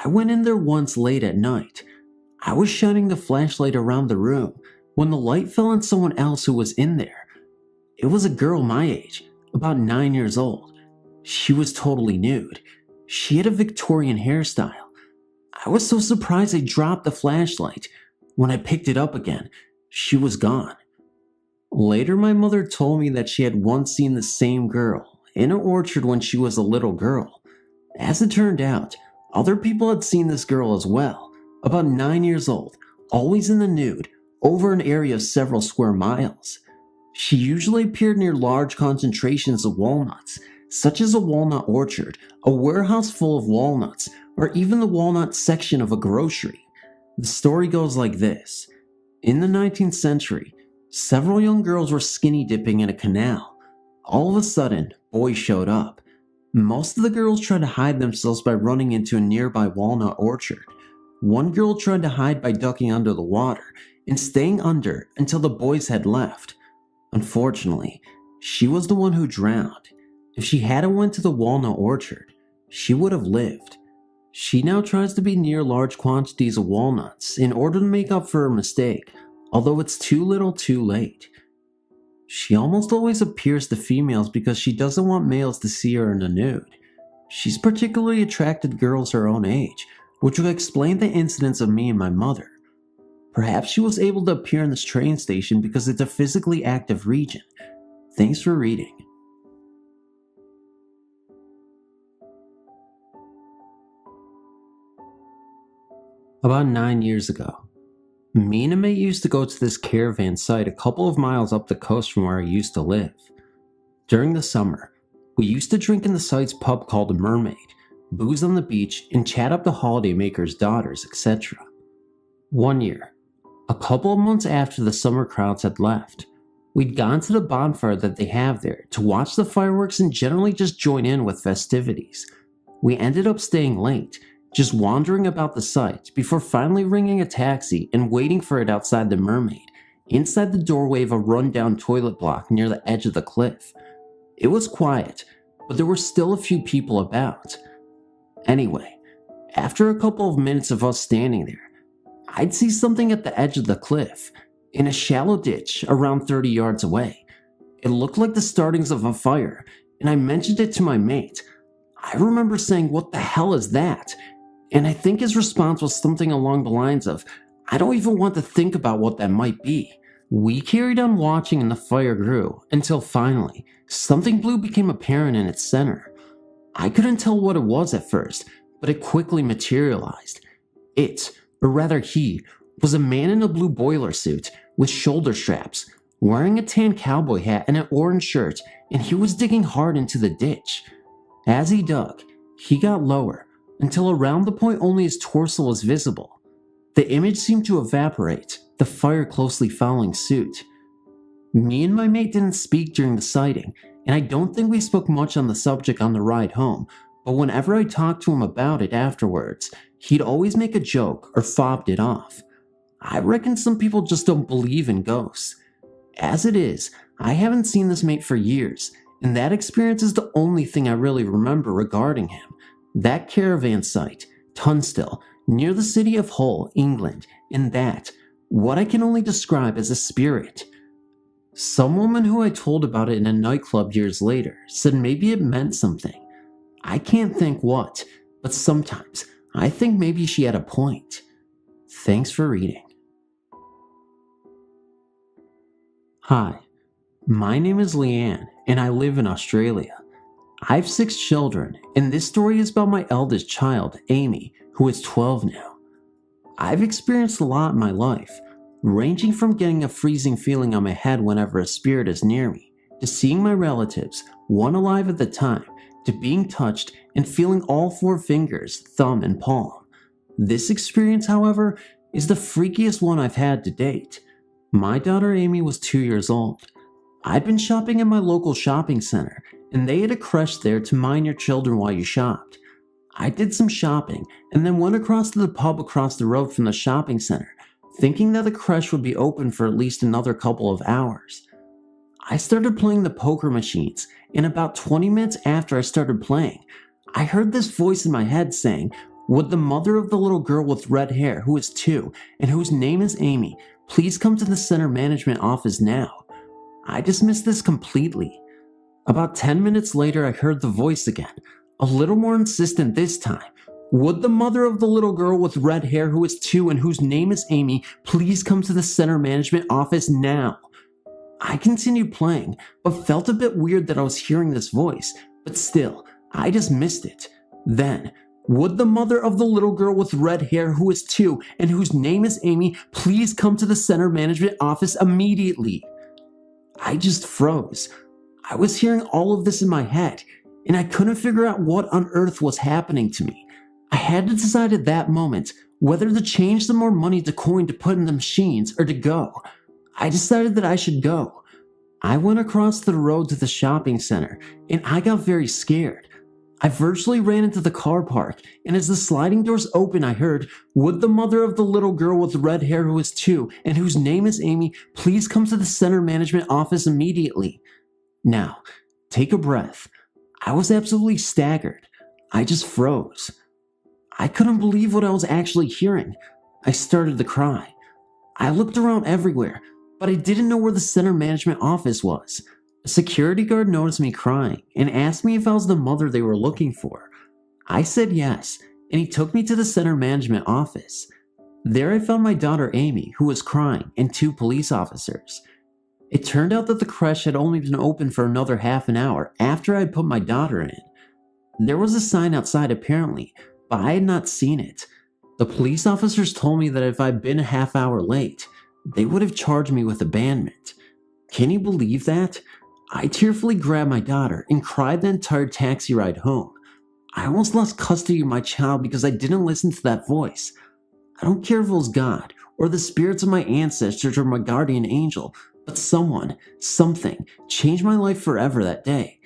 I went in there once late at night. I was shining the flashlight around the room when the light fell on someone else who was in there. It was a girl my age, about 9 years old. She was totally nude. She had a Victorian hairstyle. I was so surprised I dropped the flashlight. When I picked it up again, she was gone. Later, my mother told me that she had once seen the same girl in an orchard when she was a little girl. As it turned out, other people had seen this girl as well. About 9 years old, always in the nude, over an area of several square miles. She usually appeared near large concentrations of walnuts, such as a walnut orchard, a warehouse full of walnuts, or even the walnut section of a grocery. The story goes like this. In the 19th century, several young girls were skinny dipping in a canal. All of a sudden, boys showed up. Most of the girls tried to hide themselves by running into a nearby walnut orchard. One girl tried to hide by ducking under the water and staying under until the boys had left. Unfortunately, she was the one who drowned. If she hadn't went to the walnut orchard, she would have lived. She now tries to be near large quantities of walnuts in order to make up for her mistake, although it's too little too late. She almost always appears to females because she doesn't want males to see her in the nude. She's particularly attracted to girls her own age, which would explain the incidents of me and my mother. Perhaps she was able to appear in this train station because it's a physically active region. Thanks for reading. About 9 years ago, me and a mate used to go to this caravan site a couple of miles up the coast from where I used to live. During the summer, we used to drink in the site's pub called the Mermaid, booze on the beach, and chat up the holidaymakers' daughters, etc. One year, a couple of months after the summer crowds had left, we'd gone to the bonfire that they have there to watch the fireworks and generally just join in with festivities. We ended up staying late, just wandering about the site before finally ringing a taxi and waiting for it outside the Mermaid, inside the doorway of a rundown toilet block near the edge of the cliff. It was quiet, but there were still a few people about. Anyway, after a couple of minutes of us standing there, I'd see something at the edge of the cliff, in a shallow ditch around 30 yards away. It looked like the startings of a fire, and I mentioned it to my mate. I remember saying, "What the hell is that?" And I think his response was something along the lines of, "I don't even want to think about what that might be." We carried on watching and the fire grew, until finally, something blue became apparent in its center. I couldn't tell what it was at first, but it quickly materialized. It, or rather he, was a man in a blue boiler suit with shoulder straps, wearing a tan cowboy hat and an orange shirt, and he was digging hard into the ditch. As he dug, he got lower, until around the point only his torso was visible. The image seemed to evaporate, the fire closely following suit. Me and my mate didn't speak during the sighting, and I don't think we spoke much on the subject on the ride home, but whenever I talked to him about it afterwards, he'd always make a joke or fobbed it off. I reckon some people just don't believe in ghosts. As it is, I haven't seen this mate for years, and that experience is the only thing I really remember regarding him. That caravan site, Tunstall, near the city of Hull, England, and that, what I can only describe as a spirit. Some woman who I told about it in a nightclub years later said maybe it meant something. I can't think what, but sometimes I think maybe she had a point. Thanks for reading. Hi, my name is Leanne, and I live in Australia. I have 6 children, and this story is about my eldest child, Amy, who is 12 now. I've experienced a lot in my life, ranging from getting a freezing feeling on my head whenever a spirit is near me, to seeing my relatives, one alive at the time, to being touched and feeling all 4 fingers, thumb, and palm. This experience, however, is the freakiest one I've had to date. My daughter Amy was 2 years old. I'd been shopping in my local shopping center, and they had a creche there to mind your children while you shopped. I did some shopping, and then went across to the pub across the road from the shopping center, thinking that the creche would be open for at least another couple of hours. I started playing the poker machines, and about 20 minutes after I started playing, I heard this voice in my head saying, "Would the mother of the little girl with red hair who is 2 and whose name is Amy please come to the center management office now?" I dismissed this completely. About 10 minutes later, I heard the voice again, a little more insistent this time. "Would the mother of the little girl with red hair who is 2 and whose name is Amy please come to the center management office now?" I continued playing, but felt a bit weird that I was hearing this voice, but still, I dismissed it. Then, "Would the mother of the little girl with red hair who is 2 and whose name is Amy please come to the center management office immediately?" I just froze. I was hearing all of this in my head, and I couldn't figure out what on earth was happening to me. I had to decide at that moment whether to change some more money to coin to put in the machines or to go. I decided that I should go. I went across the road to the shopping center, and I got very scared. I virtually ran into the car park, and as the sliding doors opened, I heard, "Would the mother of the little girl with red hair who is 2 and whose name is Amy please come to the center management office immediately?" Now, take a breath. I was absolutely staggered. I just froze. I couldn't believe what I was actually hearing. I started to cry. I looked around everywhere, but I didn't know where the center management office was. A security guard noticed me crying and asked me if I was the mother they were looking for. I said yes, and he took me to the center management office. There I found my daughter Amy, who was crying, and 2 police officers. It turned out that the creche had only been open for another half an hour after I had put my daughter in. There was a sign outside apparently, but I had not seen it. The police officers told me that if I'd been a half hour late, they would have charged me with abandonment. Can you believe that? I tearfully grabbed my daughter and cried the entire taxi ride home. I almost lost custody of my child because I didn't listen to that voice. I don't care if it was God or the spirits of my ancestors or my guardian angel, but someone, something, changed my life forever that day.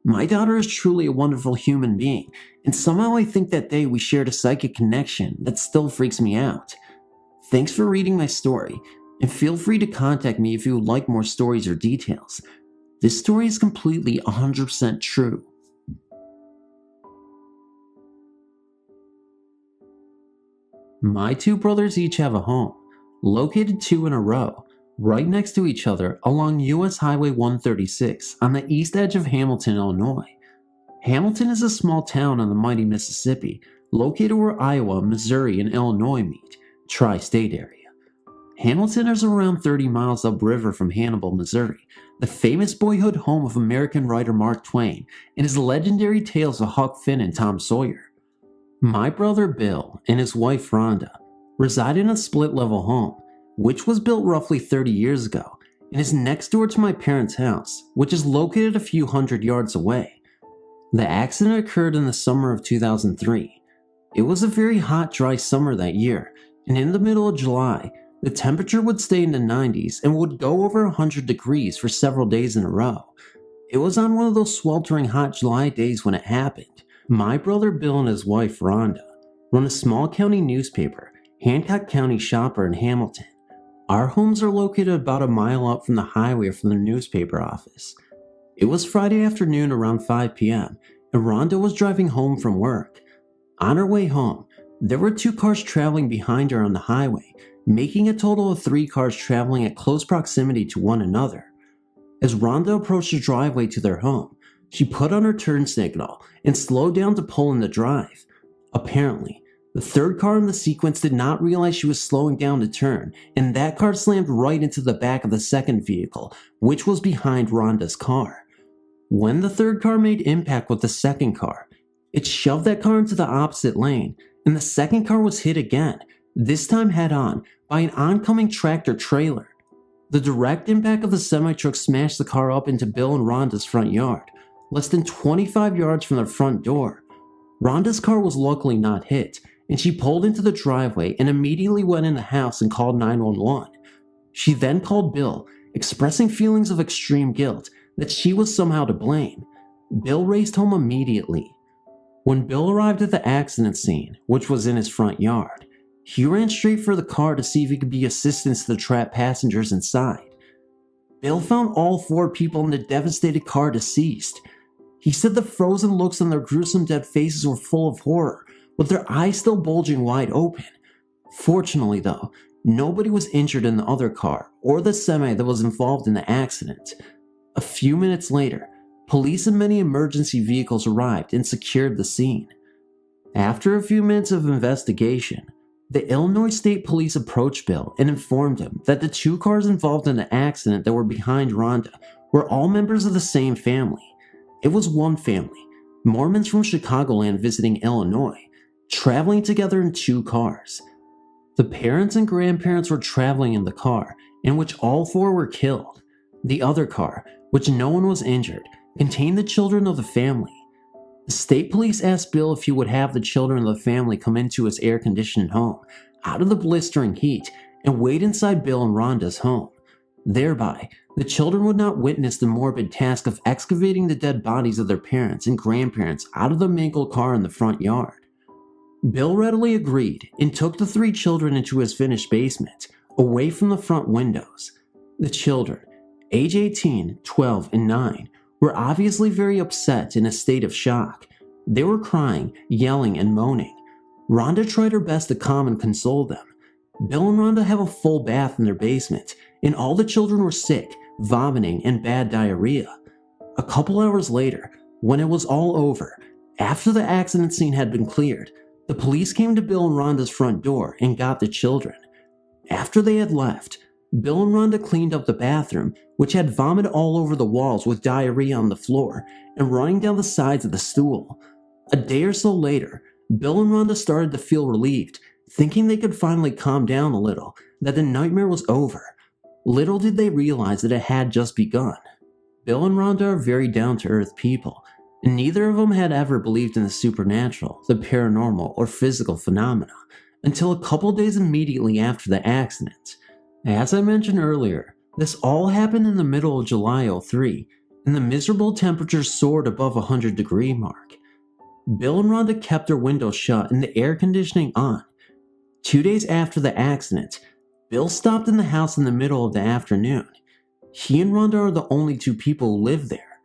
My daughter is truly a wonderful human being, and somehow I think that day we shared a psychic connection that still freaks me out. Thanks for reading my story, and feel free to contact me if you would like more stories or details. This story is completely 100% true. My two brothers each have a home, located 2 in a row, right next to each other along US Highway 136 on the east edge of Hamilton, Illinois. Hamilton is a small town on the mighty Mississippi, located where Iowa, Missouri, and Illinois meet, tri-state area. Hamilton is around 30 miles upriver from Hannibal, Missouri, the famous boyhood home of American writer Mark Twain and his legendary tales of Huck Finn and Tom Sawyer. My brother Bill and his wife Rhonda reside in a split-level home, which was built roughly 30 years ago and is next door to my parents' house, which is located a few hundred yards away. The accident occurred in the summer of 2003. It was a very hot, dry summer that year, and in the middle of July, the temperature would stay in the 90s and would go over 100 degrees for several days in a row. It was on one of those sweltering hot July days when it happened. My brother Bill and his wife Rhonda run a small county newspaper, Hancock County Shopper in Hamilton. Our homes are located about a mile up from the highway from the newspaper office. It was Friday afternoon around 5 p.m., and Rhonda was driving home from work. On her way home, there were 2 cars traveling behind her on the highway, making a total of 3 cars traveling at close proximity to one another. As Rhonda approached the driveway to their home, she put on her turn signal and slowed down to pull in the drive. Apparently, the third car in the sequence did not realize she was slowing down to turn, and that car slammed right into the back of the second vehicle, which was behind Rhonda's car. When the third car made impact with the second car, it shoved that car into the opposite lane, and the second car was hit again, this time head-on, by an oncoming tractor-trailer. The direct impact of the semi-truck smashed the car up into Bill and Rhonda's front yard, less than 25 yards from their front door. Rhonda's car was luckily not hit, and she pulled into the driveway and immediately went in the house and called 911. She then called Bill, expressing feelings of extreme guilt that she was somehow to blame. Bill raced home immediately. When Bill arrived at the accident scene, which was in his front yard, he ran straight for the car to see if he could be assistance to the trapped passengers inside. Bill found all 4 people in the devastated car deceased. He said the frozen looks on their gruesome dead faces were full of horror, with their eyes still bulging wide open. Fortunately though, nobody was injured in the other car or the semi that was involved in the accident. A few minutes later, police and many emergency vehicles arrived and secured the scene. After a few minutes of investigation, the Illinois State Police approached Bill and informed him that the 2 cars involved in the accident that were behind Rhonda were all members of the same family. It was one family, Mormons from Chicagoland visiting Illinois, traveling together in 2 cars. The parents and grandparents were traveling in the car, in which all 4 were killed. The other car, which no one was injured, contained the children of the family. The state police asked Bill if he would have the children of the family come into his air-conditioned home, out of the blistering heat, and wait inside Bill and Rhonda's home. Thereby, the children would not witness the morbid task of excavating the dead bodies of their parents and grandparents out of the mangled car in the front yard. Bill readily agreed and took the 3 children into his finished basement, away from the front windows. The children, age 18, 12, and 9, were obviously very upset in a state of shock. They were crying, yelling, and moaning. Rhonda tried her best to calm and console them. Bill and Rhonda have a full bath in their basement, and all the children were sick, vomiting, and bad diarrhea. A couple hours later, when it was all over, after the accident scene had been cleared, the police came to Bill and Rhonda's front door and got the children. After they had left, Bill and Rhonda cleaned up the bathroom, which had vomit all over the walls with diarrhea on the floor and running down the sides of the stool. A day or so later, Bill and Rhonda started to feel relieved, thinking they could finally calm down a little, that the nightmare was over. Little did they realize that it had just begun. Bill and Rhonda are very down-to-earth people, and neither of them had ever believed in the supernatural, the paranormal, or physical phenomena until a couple days immediately after the accident. As I mentioned earlier, this all happened in the middle of July '03, and the miserable temperatures soared above 100-degree mark. Bill and Rhonda kept their windows shut and the air conditioning on. 2 days after the accident, Bill stopped in the house in the middle of the afternoon. He and Rhonda are the only two people who live there.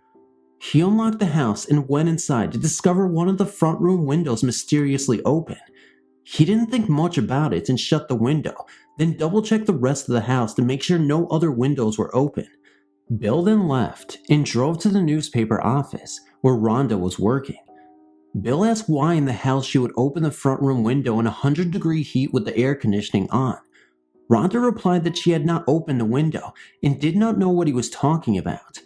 He unlocked the house and went inside to discover one of the front room windows mysteriously open. He didn't think much about it and shut the window, then double-checked the rest of the house to make sure no other windows were open. Bill then left and drove to the newspaper office where Rhonda was working. Bill asked why in the hell she would open the front room window in 100-degree heat with the air conditioning on. Rhonda replied that she had not opened the window and did not know what he was talking about.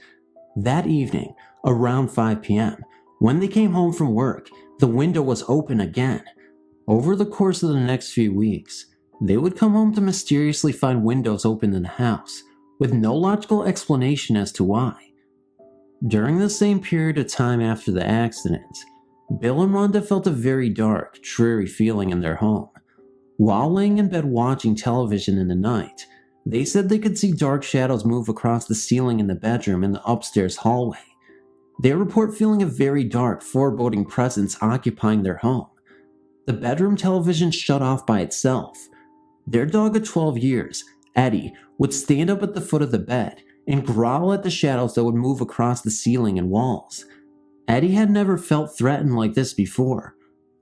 That evening, around 5 p.m., when they came home from work, the window was open again. Over the course of the next few weeks, they would come home to mysteriously find windows open in the house, with no logical explanation as to why. During the same period of time after the accident, Bill and Rhonda felt a very dark, dreary feeling in their home. While laying in bed watching television in the night, they said they could see dark shadows move across the ceiling in the bedroom and the upstairs hallway. They report feeling a very dark, foreboding presence occupying their home. The bedroom television shut off by itself. Their dog of 12 years, Eddie, would stand up at the foot of the bed and growl at the shadows that would move across the ceiling and walls. Eddie had never felt threatened like this before,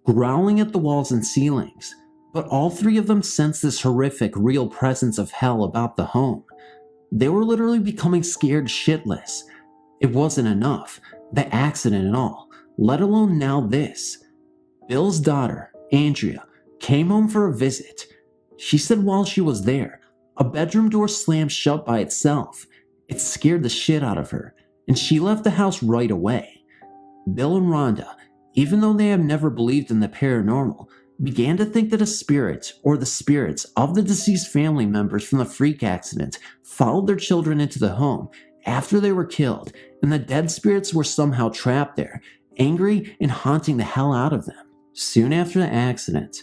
growling at the walls and ceilings, but all three of them sensed this horrific, real presence of hell about the home. They were literally becoming scared shitless. It wasn't enough, the accident and all, let alone now this. Bill's daughter, Andrea, came home for a visit. She said while she was there, a bedroom door slammed shut by itself. It scared the shit out of her, and she left the house right away. Bill and Rhonda, even though they have never believed in the paranormal, began to think that a spirit or the spirits of the deceased family members from the freak accident followed their children into the home after they were killed, and the dead spirits were somehow trapped there, angry and haunting the hell out of them. Soon after the accident,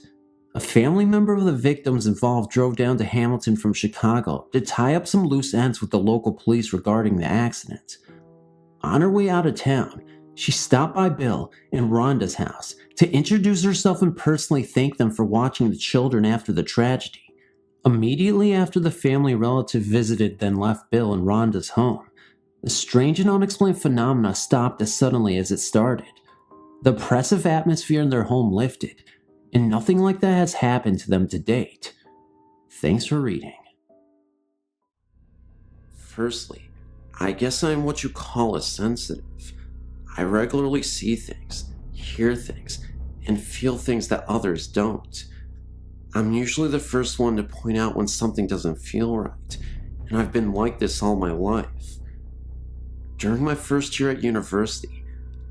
a family member of the victims involved drove down to Hamilton from Chicago to tie up some loose ends with the local police regarding the accident. On her way out of town, she stopped by Bill and Rhonda's house to introduce herself and personally thank them for watching the children after the tragedy. Immediately after the family relative visited then left Bill and Rhonda's home, the strange and unexplained phenomena stopped as suddenly as it started. The oppressive atmosphere in their home lifted, and nothing like that has happened to them to date. Thanks for reading. Firstly, I guess I'm what you call a sensitive. I regularly see things, hear things, and feel things that others don't. I'm usually the first one to point out when something doesn't feel right, and I've been like this all my life. During my first year at university,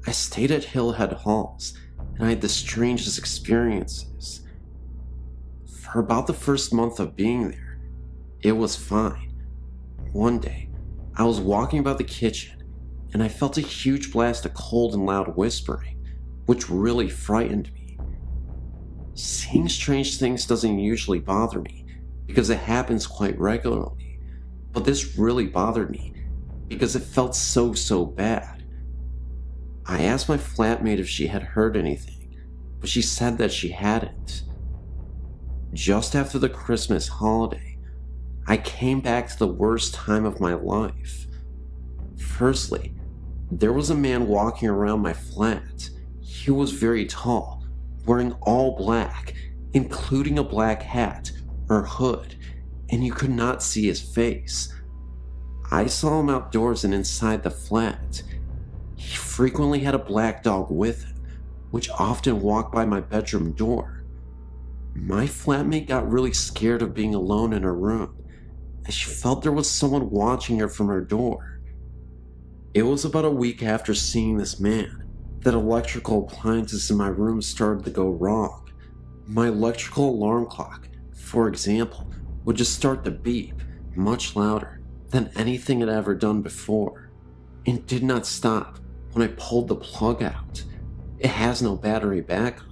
I stayed at Hillhead Halls, and I had the strangest experiences. For about the first month of being there, it was fine. One day, I was walking by the kitchen, and I felt a huge blast of cold and loud whispering, which really frightened me. Seeing strange things doesn't usually bother me, because it happens quite regularly, but this really bothered me, because it felt so bad. I asked my flatmate if she had heard anything, but she said that she hadn't. Just after the Christmas holiday, I came back to the worst time of my life. Firstly, there was a man walking around my flat. He was very tall, wearing all black, including a black hat or hood, and you could not see his face. I saw him outdoors and inside the flat. He frequently had a black dog with him, which often walked by my bedroom door. My flatmate got really scared of being alone in her room, as she felt there was someone watching her from her door. It was about a week after seeing this man that electrical appliances in my room started to go wrong. My electrical alarm clock, for example, would just start to beep much louder than anything had ever done before. and did not stop when I pulled the plug out. It has no battery backup.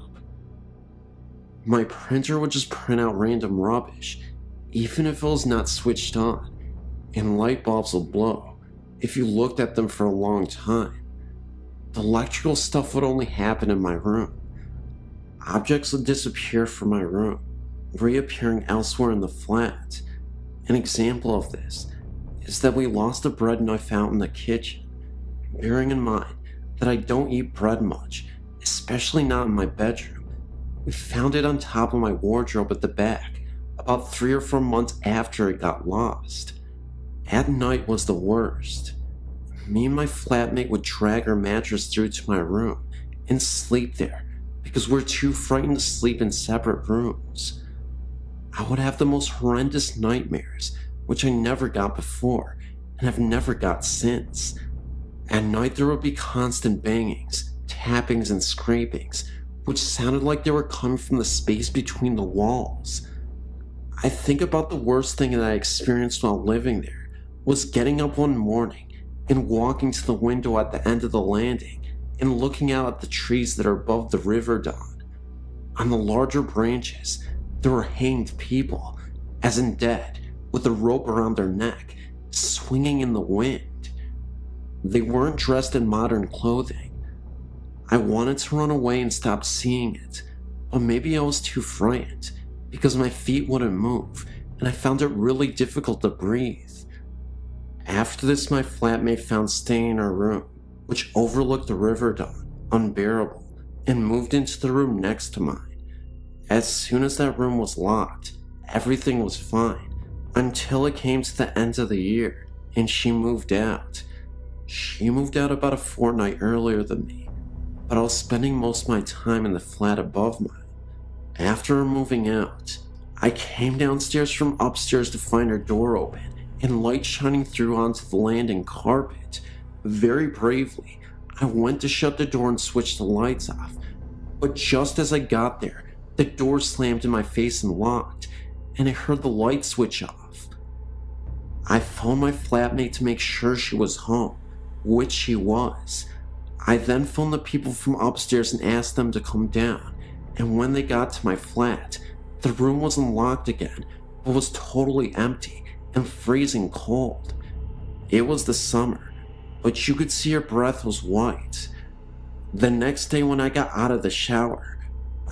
My printer would just print out random rubbish, even if it was not switched on, and light bulbs will blow if you looked at them for a long time. The electrical stuff would only happen in my room. Objects would disappear from my room, reappearing elsewhere in the flat. An example of this is that we lost a bread knife out in the kitchen. Bearing in mind that I don't eat bread much, especially not in my bedroom, we found it on top of my wardrobe at the back about 3 or 4 months after it got lost. At night was the worst. Me and my flatmate would drag our mattress through to my room and sleep there because we're too frightened to sleep in separate rooms. I would have the most horrendous nightmares, which I never got before and have never got since. At night there would be constant bangings, tappings, and scrapings, which sounded like they were coming from the space between the walls. I think about the worst thing that I experienced while living there was getting up one morning and walking to the window at the end of the landing and looking out at the trees that are above the river dawn. On the larger branches, there were hanged people, as in dead, with a rope around their neck, swinging in the wind. They weren't dressed in modern clothing. I wanted to run away and stop seeing it, but maybe I was too frightened because my feet wouldn't move and I found it really difficult to breathe. After this, my flatmate found staying in our room, which overlooked the river dawn, unbearable, and moved into the room next to mine. As soon as that room was locked, everything was fine until it came to the end of the year and she moved out. She moved out about a fortnight earlier than me, but I was spending most of my time in the flat above mine. After her moving out, I came downstairs from upstairs to find her door open and light shining through onto the landing carpet. Very bravely, I went to shut the door and switch the lights off, but just as I got there, the door slammed in my face and locked, and I heard the light switch off. I phoned my flatmate to make sure she was home, which she was. I then phoned the people from upstairs and asked them to come down, and when they got to my flat, the room wasn't locked again, but was totally empty and freezing cold. It was the summer, but you could see her breath was white. The next day when I got out of the shower,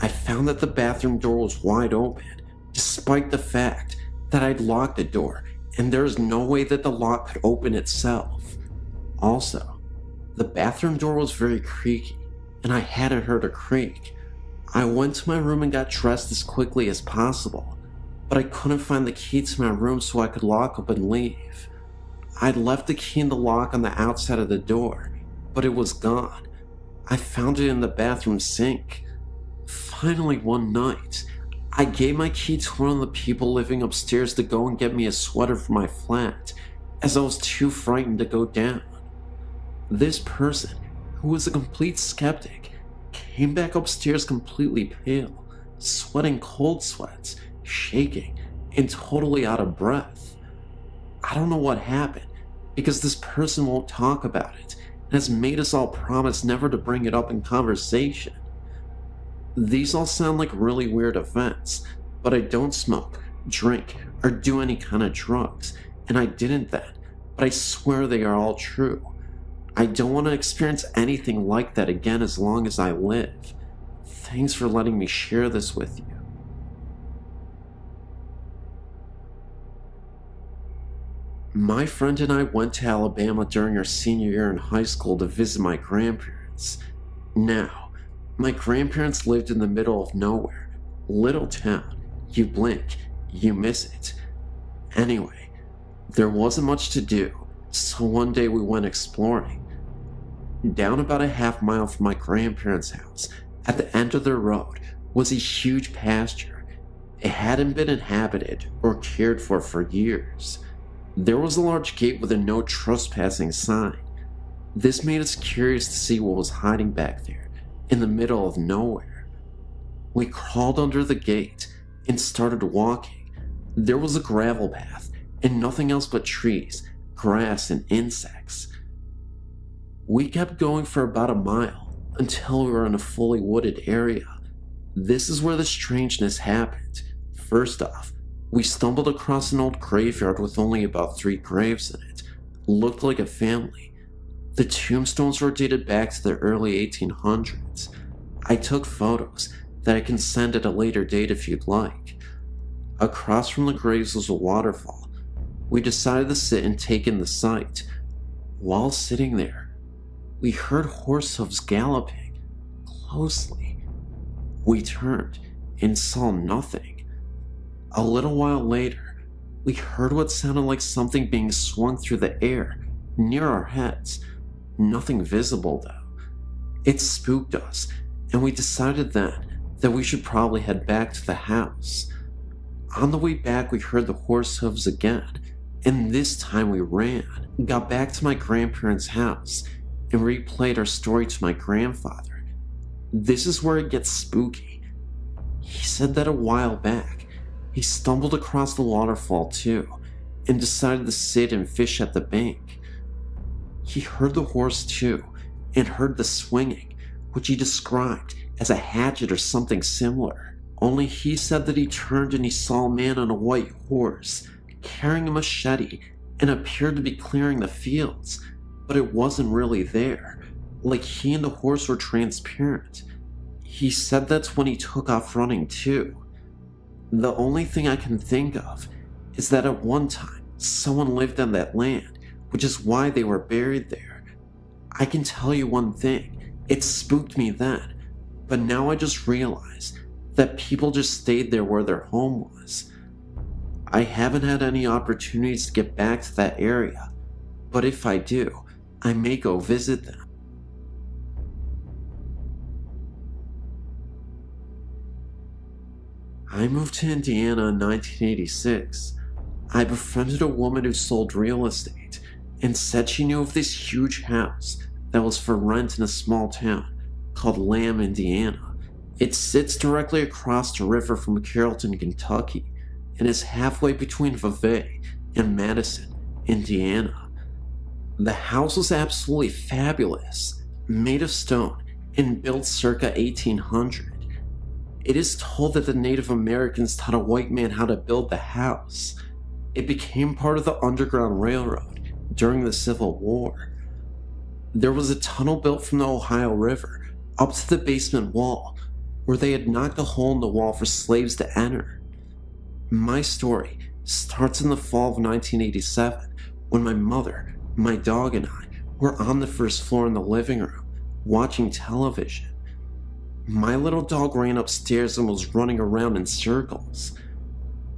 I found that the bathroom door was wide open, despite the fact that I'd locked the door and there is no way that the lock could open itself. Also, the bathroom door was very creaky, and I hadn't heard a creak. I went to my room and got dressed as quickly as possible, but I couldn't find the key to my room so I could lock up and leave. I'd left the key in the lock on the outside of the door, but it was gone. I found it in the bathroom sink. Finally, one night, I gave my key to one of the people living upstairs to go and get me a sweater for my flat, as I was too frightened to go down. This person, who was a complete skeptic, came back upstairs completely pale, sweating cold sweats, shaking, and totally out of breath. I don't know what happened, because this person won't talk about it, and has made us all promise never to bring it up in conversation. These all sound like really weird events, but I don't smoke, drink, or do any kind of drugs, and I didn't then, but I swear they are all true. I don't want to experience anything like that again as long as I live. Thanks for letting me share this with you. My friend and I went to Alabama during our senior year in high school to visit my grandparents. Now, my grandparents lived in the middle of nowhere, little town. You blink, you miss it. Anyway, there wasn't much to do, so one day we went exploring. Down about a half mile from my grandparents' house, at the end of the road, was a huge pasture. It hadn't been inhabited or cared for years. There was a large gate with a no trespassing sign. This made us curious to see what was hiding back there, in the middle of nowhere. We crawled under the gate and started walking. There was a gravel path and nothing else but trees, grass, and insects. We kept going for about a mile until we were in a fully wooded area. This is where the strangeness happened. First off, we stumbled across an old graveyard with only about 3 graves in it. Looked like a family. The tombstones were dated back to the early 1800s. I took photos that I can send at a later date if you'd like. Across from the graves was a waterfall. We decided to sit and take in the sight. While sitting there, we heard horse hooves galloping closely. We turned and saw nothing. A little while later, we heard what sounded like something being swung through the air near our heads. Nothing visible though. It spooked us, and we decided then that we should probably head back to the house. On the way back, we heard the horse hooves again, and this time we ran, got back to my grandparents' house, and replayed our story to my grandfather. This is where it gets spooky. He said that a while back, he stumbled across the waterfall too, and decided to sit and fish at the bank. He heard the horse too, and heard the swinging, which he described as a hatchet or something similar. Only he said that he turned and he saw a man on a white horse, carrying a machete, and appeared to be clearing the fields, but it wasn't really there, like he and the horse were transparent. He said that's when he took off running too. The only thing I can think of is that at one time, someone lived on that land, which is why they were buried there. I can tell you one thing, it spooked me then, but now I just realized that people just stayed there where their home was. I haven't had any opportunities to get back to that area, but if I do, I may go visit them. I moved to Indiana in 1986. I befriended a woman who sold real estate and said she knew of this huge house that was for rent in a small town called Lamb, Indiana. It sits directly across the river from Carrollton, Kentucky, and is halfway between Vevey and Madison, Indiana. The house was absolutely fabulous, made of stone and built circa 1800. It is told that the Native Americans taught a white man how to build the house. It became part of the Underground Railroad during the Civil War. There was a tunnel built from the Ohio River up to the basement wall, where they had knocked a hole in the wall for slaves to enter. My story starts in the fall of 1987, when my mother, my dog, and I were on the first floor in the living room, watching television. My little dog ran upstairs and was running around in circles.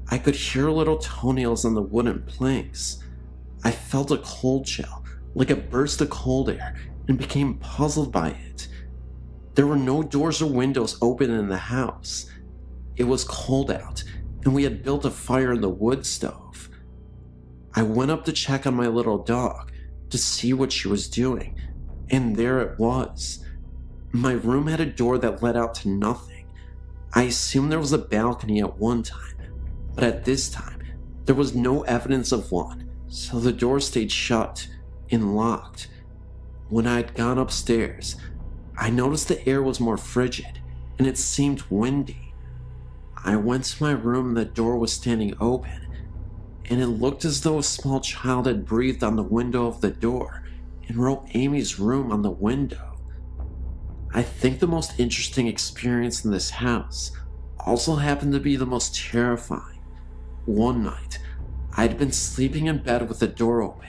I could hear little toenails on the wooden planks. I felt a cold chill, like a burst of cold air, and became puzzled by it. There were no doors or windows open in the house. It was cold out, and we had built a fire in the wood stove. I went up to check on my little dog to see what she was doing, and there it was. My room had a door that led out to nothing. I assumed there was a balcony at one time, but at this time, there was no evidence of one, so the door stayed shut and locked. When I had gone upstairs, I noticed the air was more frigid, and it seemed windy. I went to my room and the door was standing open, and it looked as though a small child had breathed on the window of the door and wrote Amy's room on the window. I think the most interesting experience in this house also happened to be the most terrifying. One night, I'd been sleeping in bed with the door open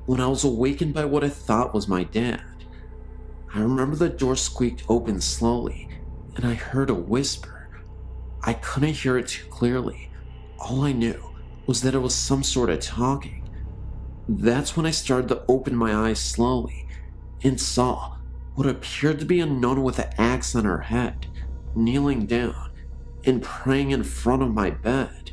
when I was awakened by what I thought was my dad. I remember the door squeaked open slowly, and I heard a whisper. I couldn't hear it too clearly. All I knew was that it was some sort of talking. That's when I started to open my eyes slowly and saw what appeared to be a nun with an axe on her head, kneeling down and praying in front of my bed.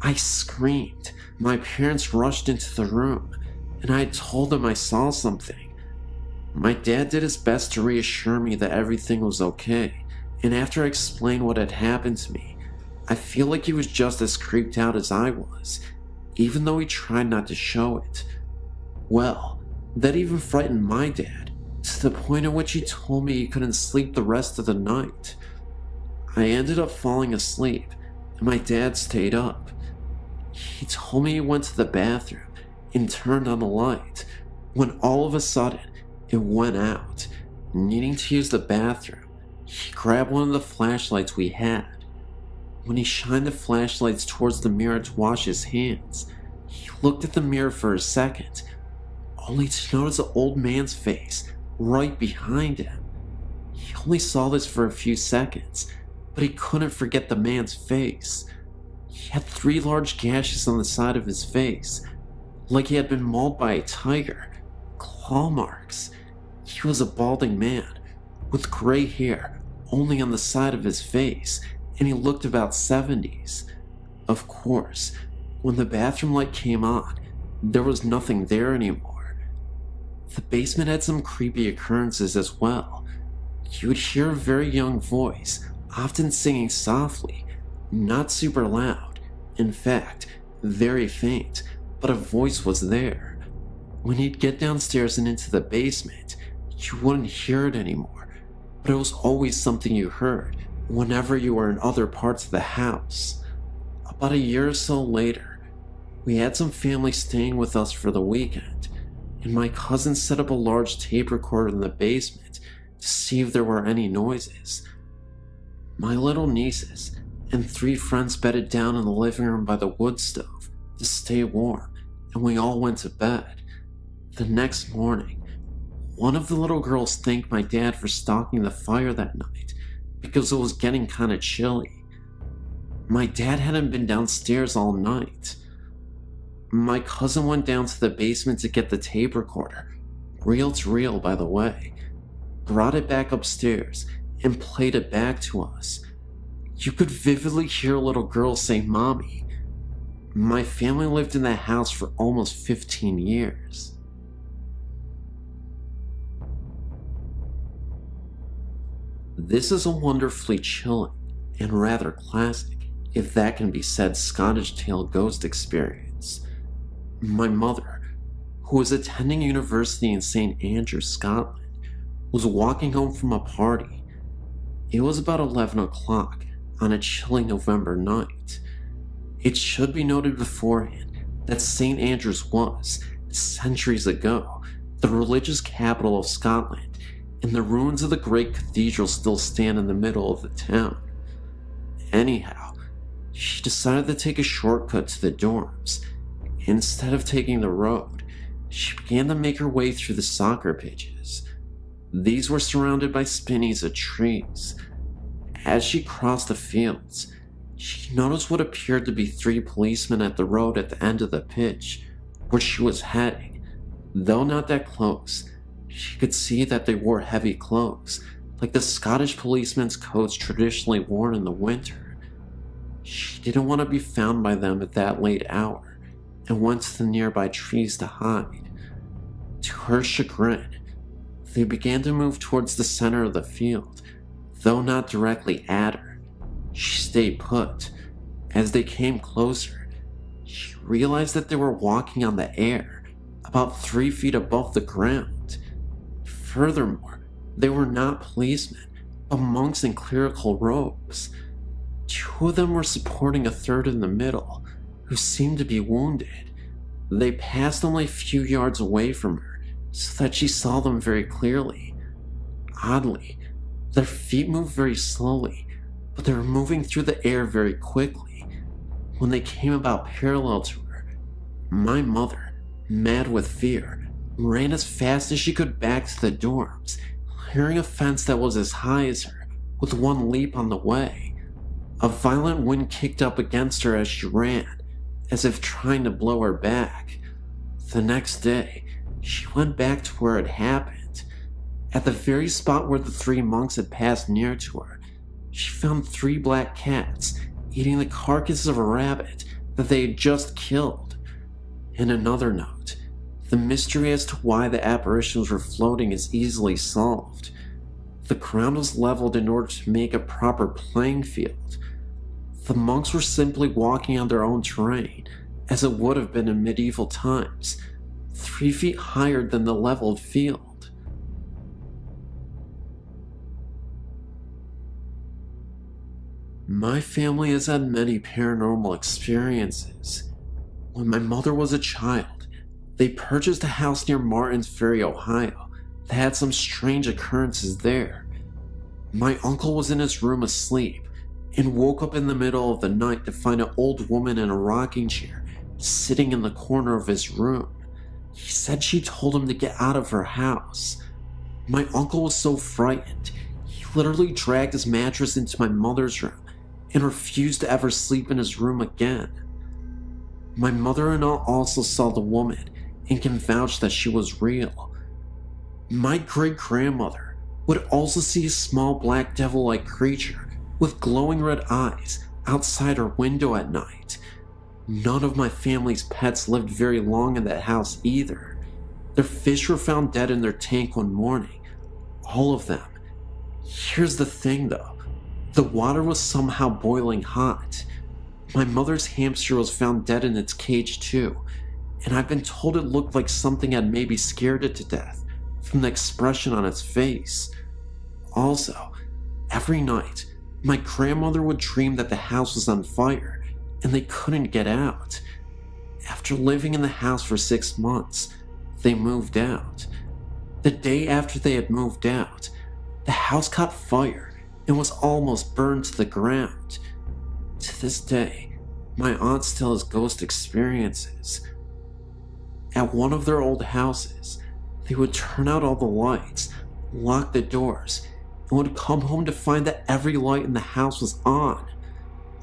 I screamed. My parents rushed into the room, and I told them I saw something. My dad did his best to reassure me that everything was okay, and after I explained what had happened to me, I feel like he was just as creeped out as I was, even though he tried not to show it. Well, that even frightened my dad, to the point at which he told me he couldn't sleep the rest of the night. I ended up falling asleep, and my dad stayed up. He told me he went to the bathroom and turned on the light, when all of a sudden it went out. Needing to use the bathroom, he grabbed one of the flashlights we had. When he shined the flashlights towards the mirror to wash his hands, he looked at the mirror for a second, only to notice the old man's face right behind him. He only saw this for a few seconds, but he couldn't forget the man's face. He had 3 large gashes on the side of his face, like he had been mauled by a tiger. Claw marks. He was a balding man, with gray hair only on the side of his face, and he looked about 70s. Of course, when the bathroom light came on, there was nothing there anymore. The basement had some creepy occurrences as well. You would hear a very young voice, often singing softly, not super loud. In fact, very faint, but a voice was there. When you'd get downstairs and into the basement, you wouldn't hear it anymore, but it was always something you heard whenever you were in other parts of the house. About a year or so later, we had some family staying with us for the weekend, and my cousin set up a large tape recorder in the basement to see if there were any noises. My little nieces and 3 friends bedded down in the living room by the wood stove to stay warm, and we all went to bed. The next morning, one of the little girls thanked my dad for stocking the fire that night because it was getting kinda chilly. My dad hadn't been downstairs all night. My cousin went down to the basement to get the tape recorder, reel to reel by the way, brought it back upstairs, and played it back to us. You could vividly hear a little girl say "Mommy." My family lived in that house for almost 15 years. This is a wonderfully chilling and rather classic, if that can be said, Scottish tale ghost experience. My mother, who was attending university in St. Andrews, Scotland, was walking home from a party. It was about 11 o'clock on a chilly November night. It should be noted beforehand that St. Andrews was, centuries ago, the religious capital of Scotland, and the ruins of the great cathedral still stand in the middle of the town. Anyhow, she decided to take a shortcut to the dorms. Instead of taking the road, she began to make her way through the soccer pitches. These were surrounded by spinnies of trees. As she crossed the fields, she noticed what appeared to be 3 policemen at the road at the end of the pitch, where she was heading. Though not that close, she could see that they wore heavy clothes, like the Scottish policemen's coats traditionally worn in the winter. She didn't want to be found by them at that late hour, and went to the nearby trees to hide. To her chagrin, they began to move towards the center of the field, though not directly at her. She stayed put. As they came closer, she realized that they were walking on the air, about 3 feet above the ground. Furthermore, they were not policemen, but monks in clerical robes. 2 of them were supporting a third in the middle, who seemed to be wounded. They passed only a few yards away from her, so that she saw them very clearly. Oddly, their feet moved very slowly, but they were moving through the air very quickly. When they came about parallel to her, my mother, mad with fear, ran as fast as she could back to the dorms, clearing a fence that was as high as her, with one leap on the way. A violent wind kicked up against her as she ran, as if trying to blow her back. The next day, she went back to where it happened. At the very spot where the 3 monks had passed near to her, she found 3 black cats eating the carcass of a rabbit that they had just killed. In another note, the mystery as to why the apparitions were floating is easily solved. The ground was leveled in order to make a proper playing field. The monks were simply walking on their own terrain, as it would have been in medieval times, 3 feet higher than the leveled field. My family has had many paranormal experiences. When my mother was a child, they purchased a house near Martins Ferry, Ohio, that had some strange occurrences there. My uncle was in his room asleep and woke up in the middle of the night to find an old woman in a rocking chair sitting in the corner of his room. He said she told him to get out of her house. My uncle was so frightened, he literally dragged his mattress into my mother's room and refused to ever sleep in his room again. My mother-in-law also saw the woman and can vouch that she was real. My great-grandmother would also see a small black devil-like creature with glowing red eyes outside her window at night. None of my family's pets lived very long in that house either. Their fish were found dead in their tank one morning. All of them. Here's the thing though. The water was somehow boiling hot. My mother's hamster was found dead in its cage too, and I've been told it looked like something had maybe scared it to death from the expression on its face. Also, every night, my grandmother would dream that the house was on fire and they couldn't get out. After living in the house for 6 months, they moved out. The day after they had moved out, the house caught fire and was almost burned to the ground. To this day, my aunt still has ghost experiences. At one of their old houses, they would turn out all the lights, lock the doors, and would come home to find that every light in the house was on.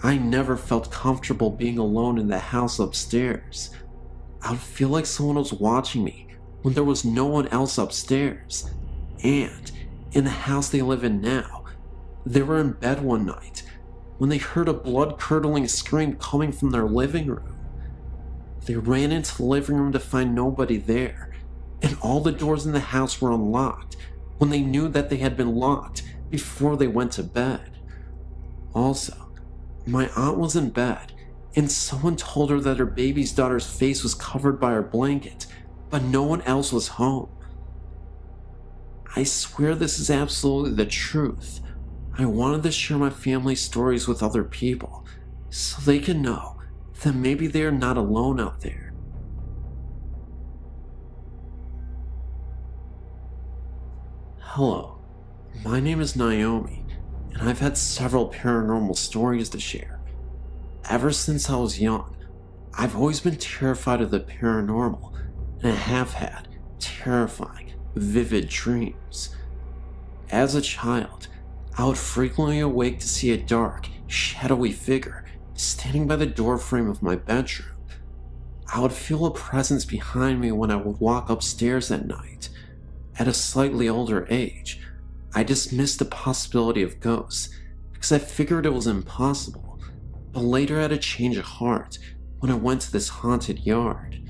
I never felt comfortable being alone in the house upstairs. I would feel like someone was watching me when there was no one else upstairs. And in the house they live in now, they were in bed one night when they heard a blood-curdling scream coming from their living room. They ran into the living room to find nobody there, and all the doors in the house were unlocked when they knew that they had been locked before they went to bed. Also, my aunt was in bed, and someone told her that her baby's daughter's face was covered by her blanket, but no one else was home. I swear this is absolutely the truth. I wanted to share my family's stories with other people, so they can know that maybe they are not alone out there. Hello, my name is Naomi, and I've had several paranormal stories to share. Ever since I was young, I've always been terrified of the paranormal, and I have had terrifying, vivid dreams. As a child, I would frequently awake to see a dark, shadowy figure standing by the doorframe of my bedroom. I would feel a presence behind me when I would walk upstairs at night. At a slightly older age, I dismissed the possibility of ghosts because I figured it was impossible, but later I had a change of heart when I went to this haunted yard.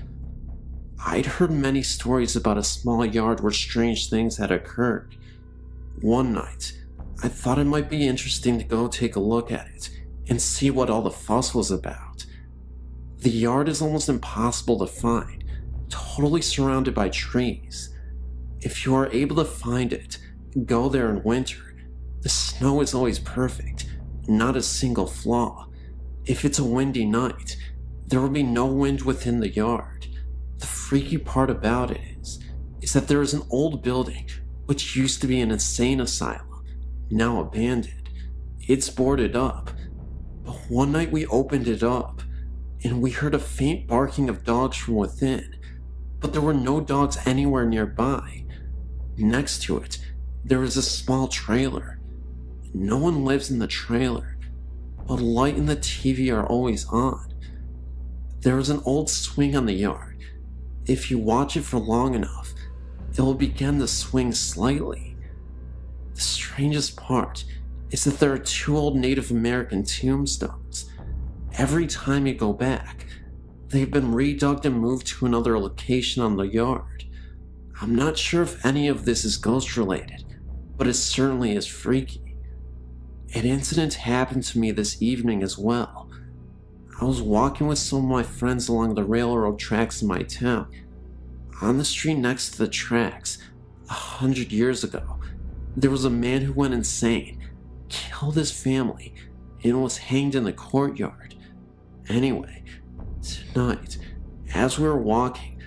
I'd heard many stories about a small yard where strange things had occurred. One night, I thought it might be interesting to go take a look at it and see what all the fuss was about. The yard is almost impossible to find, totally surrounded by trees. If you are able to find it, go there in winter. The snow is always perfect, not a single flaw. If it's a windy night, there will be no wind within the yard. The freaky part about it is that there is an old building which used to be an insane asylum, now abandoned. It's boarded up, but one night we opened it up, and we heard a faint barking of dogs from within, but there were no dogs anywhere nearby. Next to it, there is a small trailer. No one lives in the trailer, but light and the TV are always on. There is an old swing on the yard. If you watch it for long enough, it will begin to swing slightly. The strangest part is that there are 2 old Native American tombstones. Every time you go back, they've been redug and moved to another location on the yard. I'm not sure if any of this is ghost related, but it certainly is freaky. An incident happened to me this evening as well. I was walking with some of my friends along the railroad tracks in my town. On the street next to the tracks, 100 years ago, there was a man who went insane, killed his family, and was hanged in the courtyard. Anyway, tonight, as we were walking,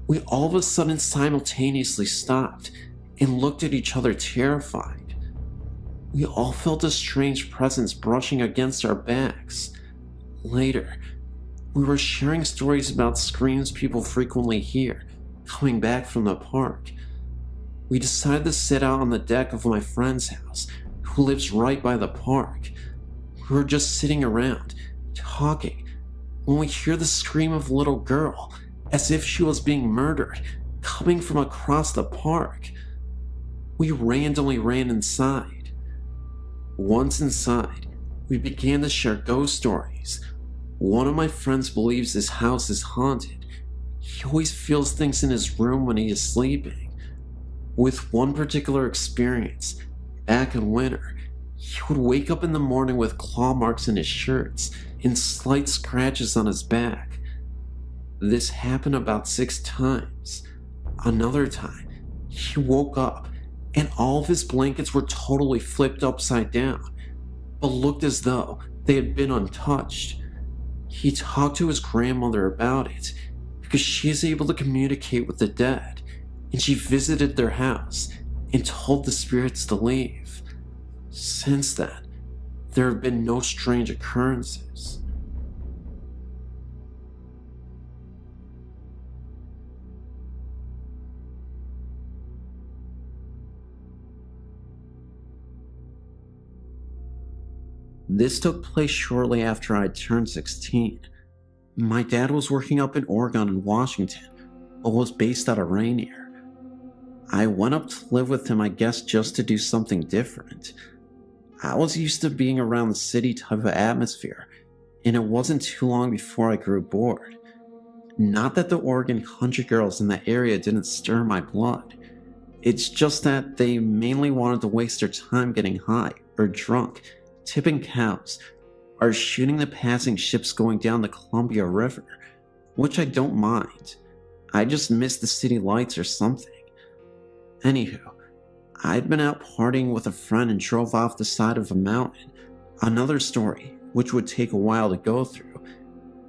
we all of a sudden simultaneously stopped and looked at each other terrified. We all felt a strange presence brushing against our backs. Later, we were sharing stories about screams people frequently hear coming back from the park. We decided to sit out on the deck of my friend's house, who lives right by the park. We were just sitting around, talking, when we hear the scream of a little girl, as if she was being murdered, coming from across the park. We randomly ran inside. Once inside, we began to share ghost stories. One of my friends believes his house is haunted. He always feels things in his room when he is sleeping. With one particular experience, back in winter, he would wake up in the morning with claw marks in his shirts and slight scratches on his back. This happened about 6 times. Another time, he woke up and all of his blankets were totally flipped upside down, but looked as though they had been untouched. He talked to his grandmother about it because she is able to communicate with the dead, and she visited their house and told the spirits to leave. Since then, there have been no strange occurrences. This took place shortly after I turned 16. My dad was working up in Oregon and Washington, but was based out of Rainier. I went up to live with him, I guess, just to do something different. I was used to being around the city type of atmosphere, and it wasn't too long before I grew bored. Not that the Oregon country girls in that area didn't stir my blood. It's just that they mainly wanted to waste their time getting high or drunk, tipping cows, or shooting the passing ships going down the Columbia River, which I don't mind. I just miss the city lights or something. Anywho, I'd been out partying with a friend and drove off the side of a mountain, another story which would take a while to go through,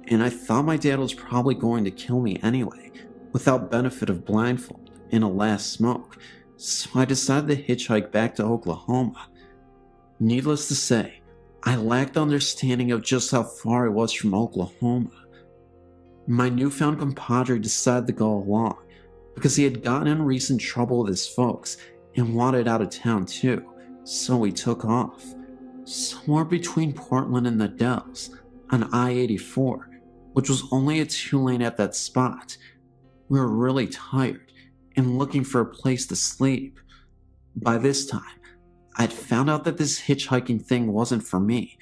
and I thought my dad was probably going to kill me anyway, without benefit of blindfold and a last smoke, so I decided to hitchhike back to Oklahoma. Needless to say, I lacked understanding of just how far I was from Oklahoma. My newfound compadre decided to go along, because he had gotten in recent trouble with his folks and wanted out of town too, so we took off. Somewhere between Portland and the Dells, on I-84, which was only a 2-lane at that spot. We were really tired and looking for a place to sleep. By this time, I'd found out that this hitchhiking thing wasn't for me,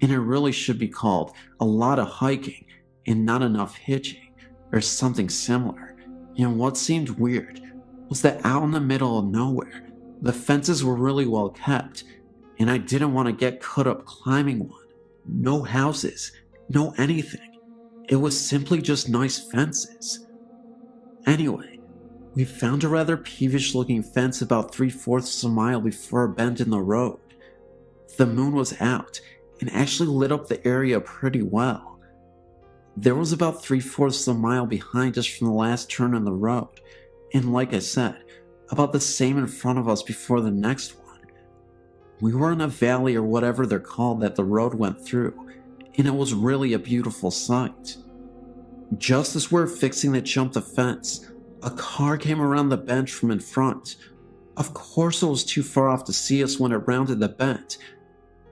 and it really should be called a lot of hiking and not enough hitching, or something similar. And what seemed weird was that out in the middle of nowhere, the fences were really well kept, and I didn't want to get caught up climbing one. No houses, no anything. It was simply just nice fences. Anyway, we found a rather peevish-looking fence about 3/4 of a mile before a bend in the road. The moon was out and actually lit up the area pretty well. There was about 3/4 of a mile behind us from the last turn in the road, and like I said, about the same in front of us before the next one. We were in a valley or whatever they're called that the road went through, and it was really a beautiful sight. Just as we were fixing to jump the fence, a car came around the bend from in front. Of course it was too far off to see us when it rounded the bend,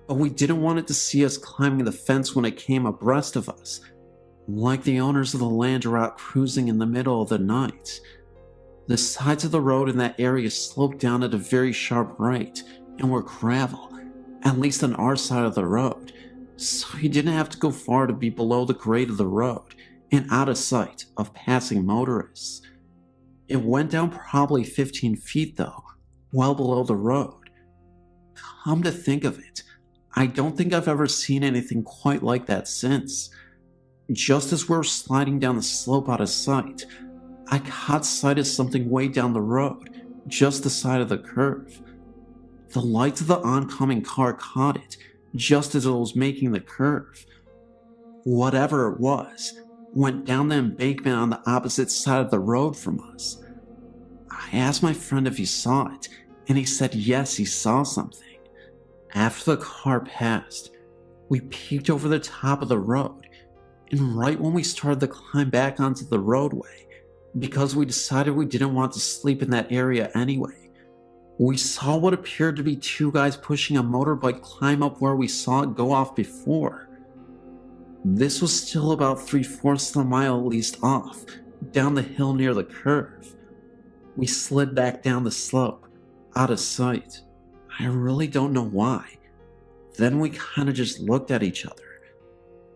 but we didn't want it to see us climbing the fence when it came abreast of us, like the owners of the land are out cruising in the middle of the night. The sides of the road in that area sloped down at a very sharp right and were gravel, at least on our side of the road, so you didn't have to go far to be below the grade of the road and out of sight of passing motorists. It went down probably 15 feet though, well below the road. Come to think of it, I don't think I've ever seen anything quite like that since. Just as we were sliding down the slope out of sight, I caught sight of something way down the road, just the side of the curve. The lights of the oncoming car caught it, just as it was making the curve. Whatever it was went down the embankment on the opposite side of the road from us. I asked my friend if he saw it, and he said yes, he saw something. After the car passed, we peeked over the top of the road, and right when we started to climb back onto the roadway, because we decided we didn't want to sleep in that area anyway, we saw what appeared to be two guys pushing a motorbike climb up where we saw it go off before. This was still about 3/4 of a mile at least off, down the hill near the curve. We slid back down the slope, out of sight. I really don't know why. Then we kinda just looked at each other.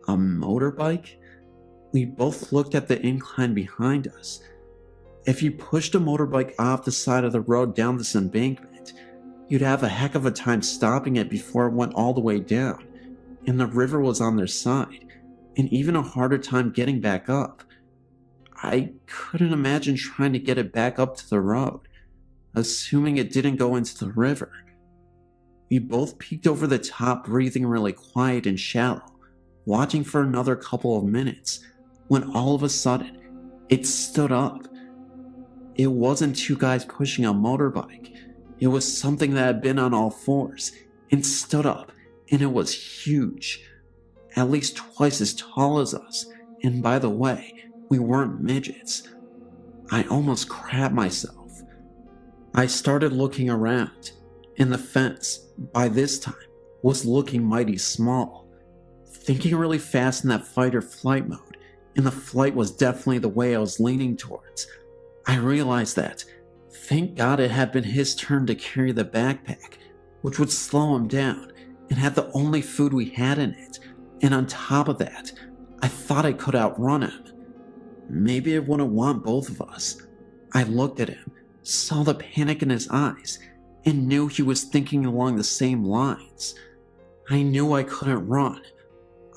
A motorbike? We both looked at the incline behind us. If you pushed a motorbike off the side of the road down this embankment, you'd have a heck of a time stopping it before it went all the way down, and the river was on their side, and even a harder time getting back up. I couldn't imagine trying to get it back up to the road, assuming it didn't go into the river. We both peeked over the top, breathing really quiet and shallow, watching for another couple of minutes, when all of a sudden, it stood up. It wasn't two guys pushing a motorbike. It was something that had been on all fours and stood up, and it was huge. At least twice as tall as us, and by the way, we weren't midgets. I almost crapped myself. I started looking around, and the fence, by this time, was looking mighty small. Thinking really fast in that fight or flight mode, and the flight was definitely the way I was leaning towards, I realized that, thank God it had been his turn to carry the backpack, which would slow him down, and had the only food we had in it, and on top of that, I thought I could outrun him. Maybe it wouldn't want both of us. I looked at him, saw the panic in his eyes, and knew he was thinking along the same lines. I knew I couldn't run.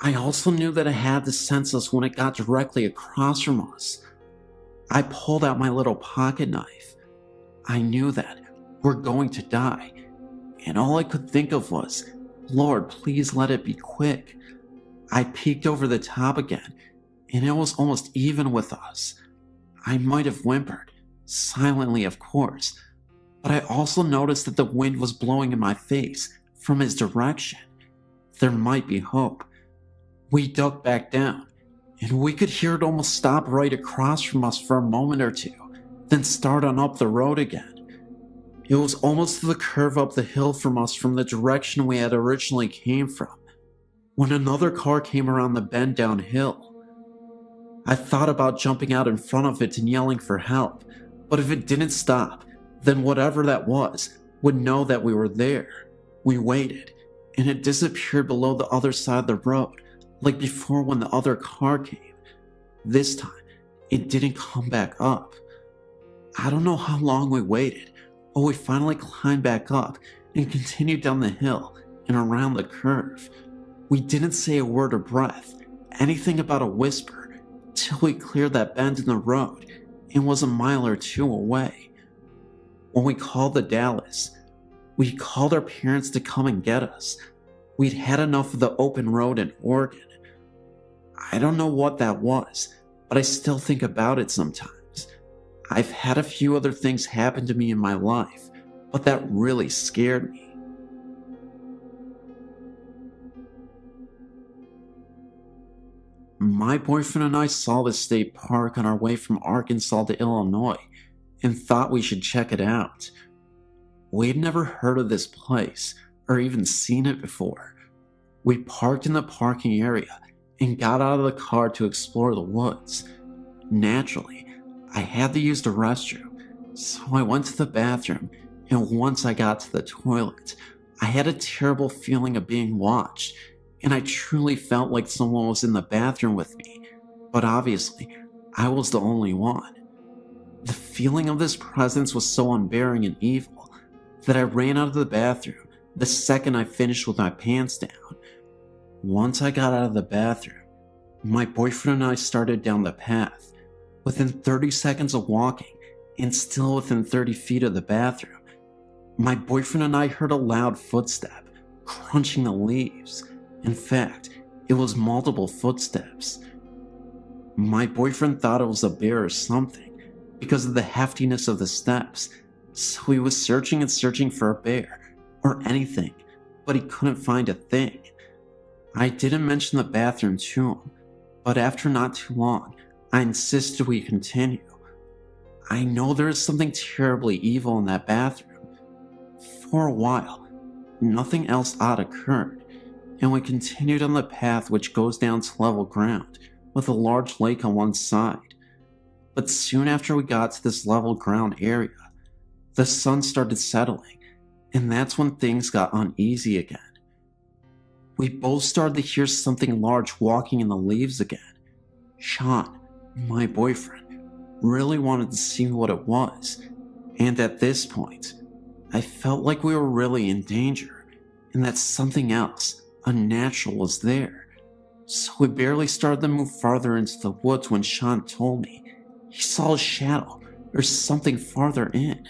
I also knew that I had to sense us when it got directly across from us. I pulled out my little pocket knife. I knew that we're going to die, and all I could think of was, Lord, please let it be quick. I peeked over the top again, and it was almost even with us. I might have whimpered, silently of course, but I also noticed that the wind was blowing in my face from his direction. There might be hope. We ducked back down, and we could hear it almost stop right across from us for a moment or two, then start on up the road again. It was almost to the curve up the hill from us from the direction we had originally came from, when another car came around the bend downhill. I thought about jumping out in front of it and yelling for help, but if it didn't stop, then whatever that was would know that we were there. We waited, and it disappeared below the other side of the road, like before when the other car came. This time, it didn't come back up. I don't know how long we waited, but we finally climbed back up and continued down the hill and around the curve. We didn't say a word or breath, anything about a whisper, till we cleared that bend in the road and was a mile or two away. When we called the Dallas, we called our parents to come and get us. We'd had enough of the open road in Oregon. I don't know what that was, but I still think about it sometimes. I've had a few other things happen to me in my life, but that really scared me. My boyfriend and I saw this state park on our way from Arkansas to Illinois and thought we should check it out. We'd never heard of this place or even seen it before. We parked in the parking area and got out of the car to explore the woods. Naturally, I had to use the restroom, so I went to the bathroom, and once I got to the toilet, I had a terrible feeling of being watched, and I truly felt like someone was in the bathroom with me, but obviously, I was the only one. The feeling of this presence was so unbearing and evil that I ran out of the bathroom the second I finished with my pants down. Once I got out of the bathroom, my boyfriend and I started down the path. Within 30 seconds of walking, and still within 30 feet of the bathroom, my boyfriend and I heard a loud footstep crunching the leaves. In fact, it was multiple footsteps. My boyfriend thought it was a bear or something because of the heftiness of the steps, so he was searching and searching for a bear or anything, but he couldn't find a thing. I didn't mention the bathroom to him, but after not too long, I insisted we continue. I know there is something terribly evil in that bathroom. For a while, nothing else odd occurred, and we continued on the path which goes down to level ground with a large lake on one side. But soon after we got to this level ground area, the sun started settling, and that's when things got uneasy again. We both started to hear something large walking in the leaves again. Sean, my boyfriend, really wanted to see what it was, and at this point, I felt like we were really in danger, and that something else, unnatural, was there. So we barely started to move farther into the woods when Sean told me he saw a shadow or something farther in.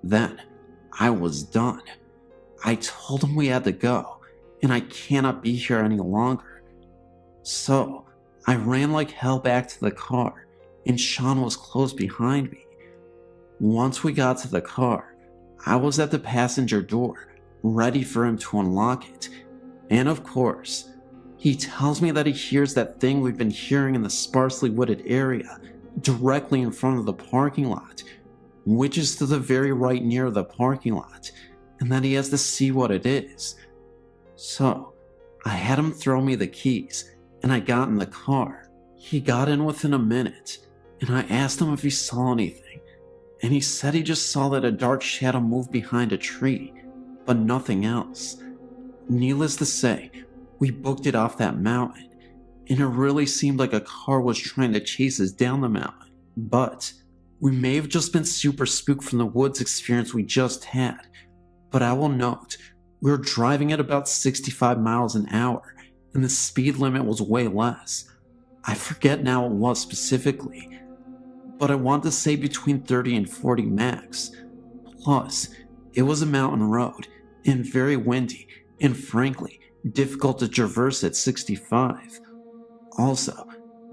Then, I was done. I told him we had to go, and I cannot be here any longer. So, I ran like hell back to the car, and Sean was close behind me. Once we got to the car, I was at the passenger door, ready for him to unlock it. And of course, he tells me that he hears that thing we've been hearing in the sparsely wooded area, directly in front of the parking lot, which is to the very right near the parking lot, and that he has to see what it is. So, I had him throw me the keys, and I got in the car. He got in within a minute, and I asked him if he saw anything, and he said he just saw that a dark shadow moved behind a tree, but nothing else. Needless to say, we booked it off that mountain, and it really seemed like a car was trying to chase us down the mountain. But we may have just been super spooked from the woods experience we just had. But I will note, we were driving at about 65 miles an hour, and the speed limit was way less. I forget now what it was specifically, but I want to say between 30 and 40 max. Plus, it was a mountain road, and very windy, and frankly, difficult to traverse at 65. Also,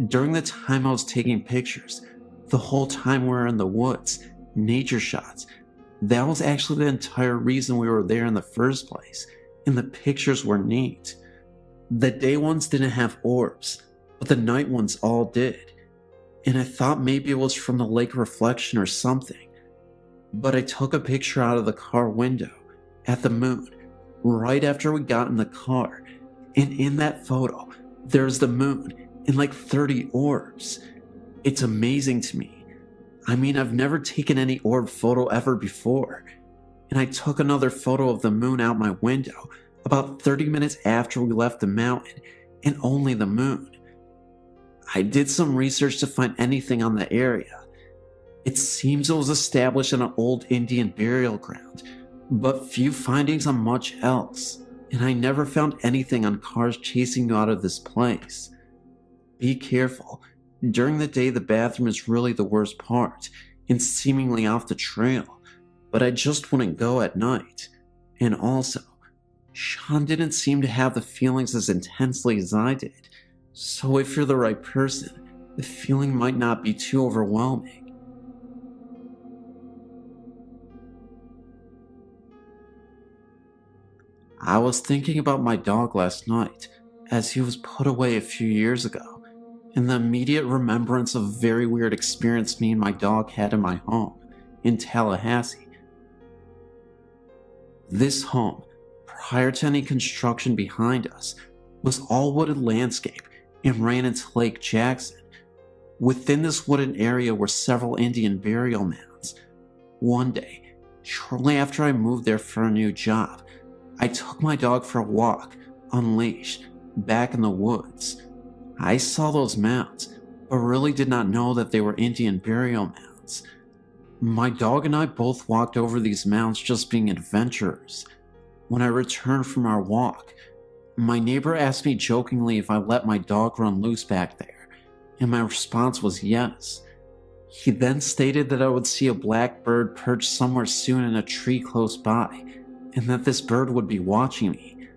during the time I was taking pictures, the whole time we were in the woods, nature shots, that was actually the entire reason we were there in the first place, and the pictures were neat. The day ones didn't have orbs, but the night ones all did, and I thought maybe it was from the lake reflection or something. But I took a picture out of the car window, at the moon, right after we got in the car, and in that photo, there's the moon and like 30 orbs. It's amazing to me. I mean, I've never taken any orb photo ever before, and I took another photo of the moon out my window about 30 minutes after we left the mountain, and only the moon. I did some research to find anything on the area. It seems it was established on an old Indian burial ground, but few findings on much else, and I never found anything on cars chasing you out of this place. Be careful. During the day, the bathroom is really the worst part, and seemingly off the trail, but I just wouldn't go at night. And also, Sean didn't seem to have the feelings as intensely as I did, so if you're the right person, the feeling might not be too overwhelming. I was thinking about my dog last night, as he was put away a few years ago, and the immediate remembrance of a very weird experience me and my dog had in my home, in Tallahassee. This home, prior to any construction behind us, was all wooded landscape and ran into Lake Jackson. Within this wooded area were several Indian burial mounds. One day, shortly after I moved there for a new job, I took my dog for a walk, unleashed, back in the woods. I saw those mounds, but really did not know that they were Indian burial mounds. My dog and I both walked over these mounds just being adventurers. When I returned from our walk, my neighbor asked me jokingly if I let my dog run loose back there, and my response was yes. He then stated that I would see a black bird perched somewhere soon in a tree close by, and that this bird would be watching me.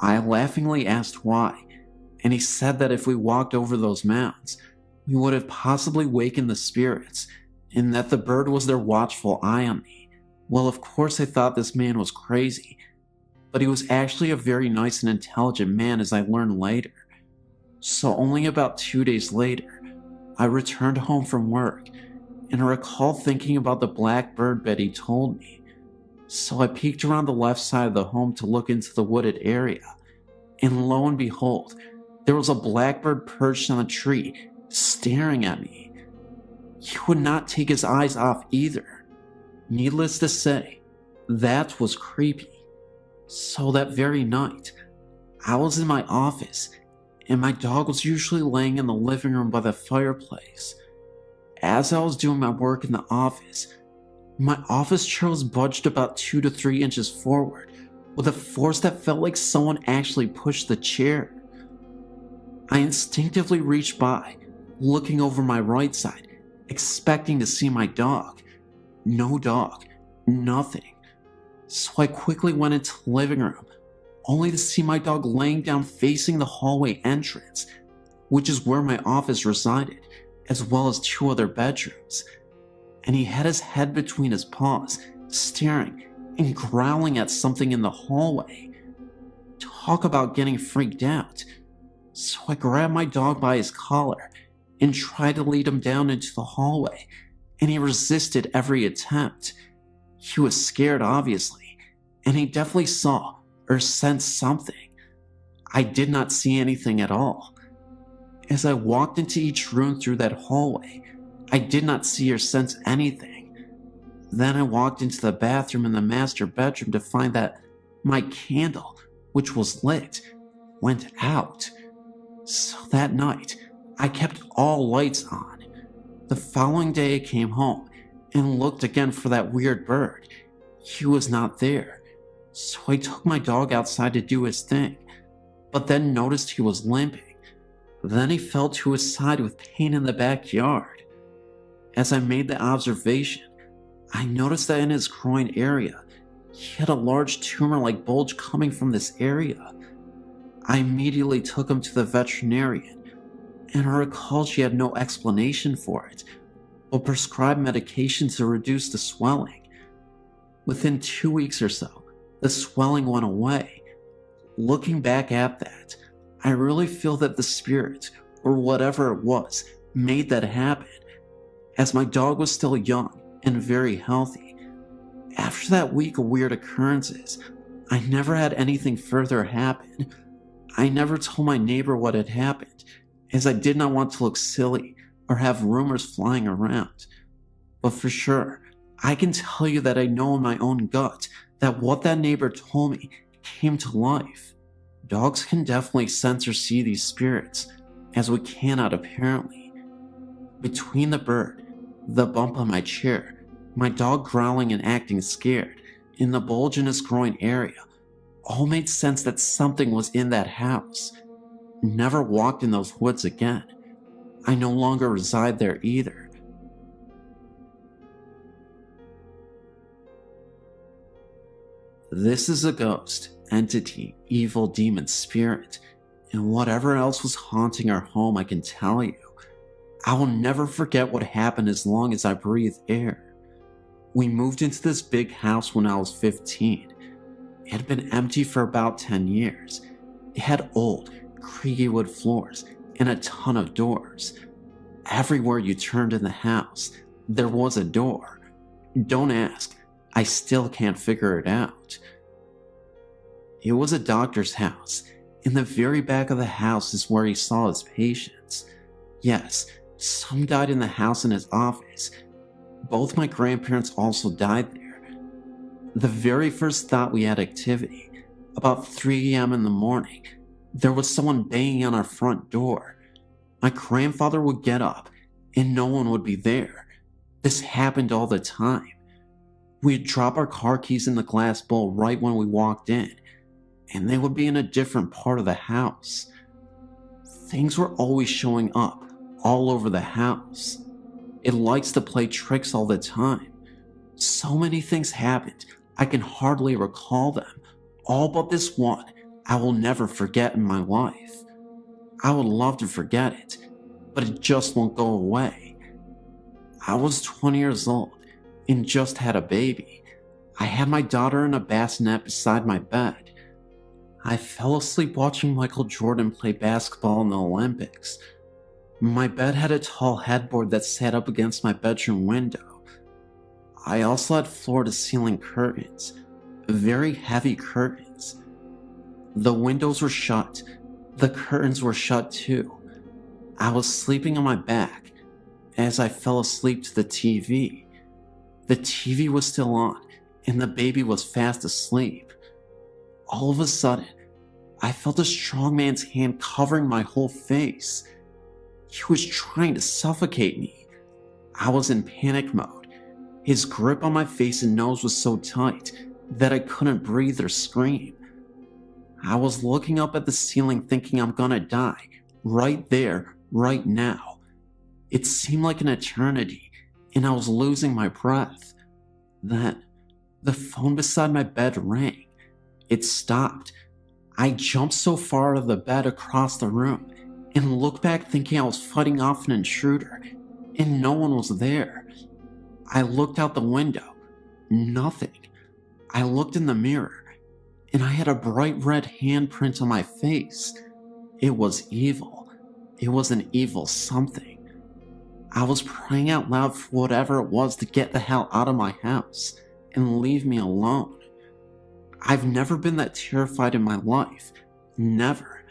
I laughingly asked why, and he said that if we walked over those mounds, we would have possibly wakened the spirits, and that the bird was their watchful eye on me. Well, of course I thought this man was crazy, but he was actually a very nice and intelligent man, as I learned later. So only about 2 days later, I returned home from work, and I recall thinking about the black bird Betty told me. So I peeked around the left side of the home to look into the wooded area, and lo and behold, there was a blackbird perched on a tree, staring at me. He would not take his eyes off either. Needless to say, that was creepy. So that very night, I was in my office, and my dog was usually laying in the living room by the fireplace. As I was doing my work in the office, my office chair was budged about 2 to 3 inches forward, with a force that felt like someone actually pushed the chair. I instinctively reached by, looking over my right side, expecting to see my dog. No dog, nothing. So I quickly went into the living room, only to see my dog laying down facing the hallway entrance, which is where my office resided, as well as 2 other bedrooms. And he had his head between his paws, staring and growling at something in the hallway. Talk about getting freaked out. So I grabbed my dog by his collar and tried to lead him down into the hallway, and he resisted every attempt. He was scared, obviously, and he definitely saw or sensed something. I did not see anything at all. As I walked into each room through that hallway, I did not see or sense anything. Then I walked into the bathroom in the master bedroom to find that my candle, which was lit, went out. So that night, I kept all lights on. The following day I came home and looked again for that weird bird. He was not there. So I took my dog outside to do his thing, but then noticed he was limping. Then he fell to his side with pain in the backyard. As I made the observation, I noticed that in his groin area, he had a large tumor-like bulge coming from this area. I immediately took him to the veterinarian, and I recall she had no explanation for it, but prescribed medication to reduce the swelling. Within 2 weeks or so, the swelling went away. Looking back at that, I really feel that the spirit, or whatever it was, made that happen, as my dog was still young and very healthy. After that week of weird occurrences, I never had anything further happen. I never told my neighbor what had happened, as I did not want to look silly or have rumors flying around. But for sure, I can tell you that I know in my own gut that what that neighbor told me came to life. Dogs can definitely sense or see these spirits, as we cannot apparently. Between the bird, the bump on my chair, my dog growling and acting scared, and the bulge in his groin area, all made sense that something was in that house. Never walked in those woods again. I no longer reside there either. This is a ghost, entity, evil demon, spirit, and whatever else was haunting our home, I can tell you. I will never forget what happened as long as I breathe air. We moved into this big house when I was 15. It had been empty for about 10 years. It had old, creaky wood floors and a ton of doors. Everywhere you turned in the house, there was a door. Don't ask, I still can't figure it out. It was a doctor's house. In the very back of the house is where he saw his patients. Yes, some died in the house and his office. Both my grandparents also died there. The very first thought we had activity, about 3 a.m. in the morning, there was someone banging on our front door. My grandfather would get up, and no one would be there. This happened all the time. We'd drop our car keys in the glass bowl right when we walked in, and they would be in a different part of the house. Things were always showing up all over the house. It likes to play tricks all the time. So many things happened, I can hardly recall them, all but this one I will never forget in my life. I would love to forget it, but it just won't go away. I was 20 years old and just had a baby. I had my daughter in a bassinet beside my bed. I fell asleep watching Michael Jordan play basketball in the Olympics. My bed had a tall headboard that sat up against my bedroom window. I also had floor-to-ceiling curtains, very heavy curtains. The windows were shut. The curtains were shut too. I was sleeping on my back as I fell asleep to the TV. The TV was still on, and the baby was fast asleep. All of a sudden, I felt a strong man's hand covering my whole face. He was trying to suffocate me. I was in panic mode. His grip on my face and nose was so tight that I couldn't breathe or scream. I was looking up at the ceiling thinking I'm gonna die, right there, right now. It seemed like an eternity, and I was losing my breath. Then, the phone beside my bed rang. It stopped. I jumped so far out of the bed across the room and looked back thinking I was fighting off an intruder, and no one was there. I looked out the window. Nothing. I looked in the mirror, and I had a bright red handprint on my face. It was evil. It was an evil something. I was praying out loud for whatever it was to get the hell out of my house and leave me alone. I've never been that terrified in my life. Never.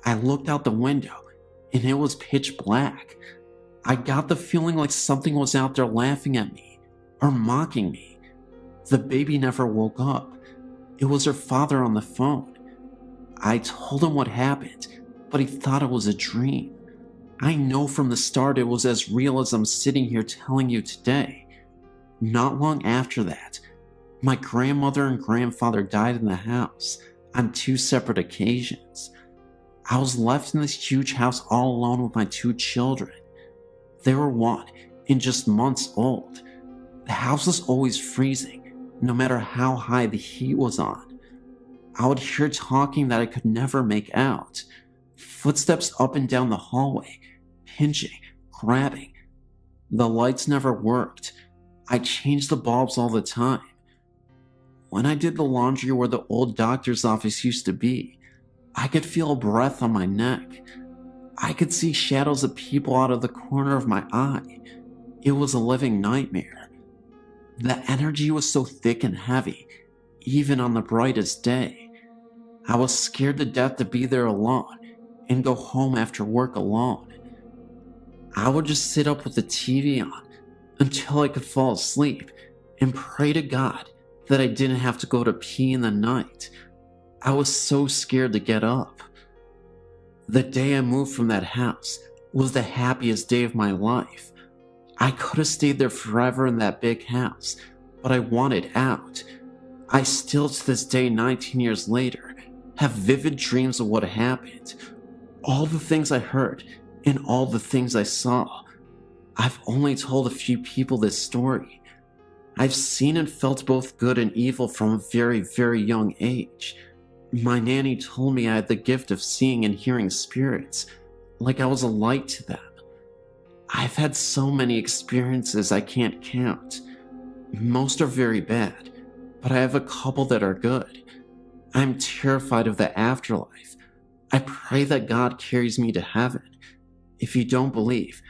I looked out the window, and it was pitch black. I got the feeling like something was out there laughing at me, or mocking me. The baby never woke up. It was her father on the phone. I told him what happened, but he thought it was a dream. I know from the start it was as real as I'm sitting here telling you today. Not long after that, my grandmother and grandfather died in the house on 2 separate occasions. I was left in this huge house all alone with my 2 children. They were 1 and just months old. The house was always freezing, no matter how high the heat was on. I would hear talking that I could never make out. Footsteps up and down the hallway, pinching, grabbing. The lights never worked. I changed the bulbs all the time. When I did the laundry where the old doctor's office used to be, I could feel a breath on my neck. I could see shadows of people out of the corner of my eye. It was a living nightmare. The energy was so thick and heavy, even on the brightest day. I was scared to death to be there alone and go home after work alone. I would just sit up with the TV on until I could fall asleep and pray to God that I didn't have to go to pee in the night. I was so scared to get up. The day I moved from that house was the happiest day of my life. I could have stayed there forever in that big house, but I wanted out. I still to this day, 19 years later, have vivid dreams of what happened. All the things I heard and all the things I saw. I've only told a few people this story. I've seen and felt both good and evil from a very, very young age. My nanny told me I had the gift of seeing and hearing spirits, like I was a light to them. I've had so many experiences I can't count. Most are very bad, but I have a couple that are good. I'm terrified of the afterlife. I pray that God carries me to heaven. If you don't believe,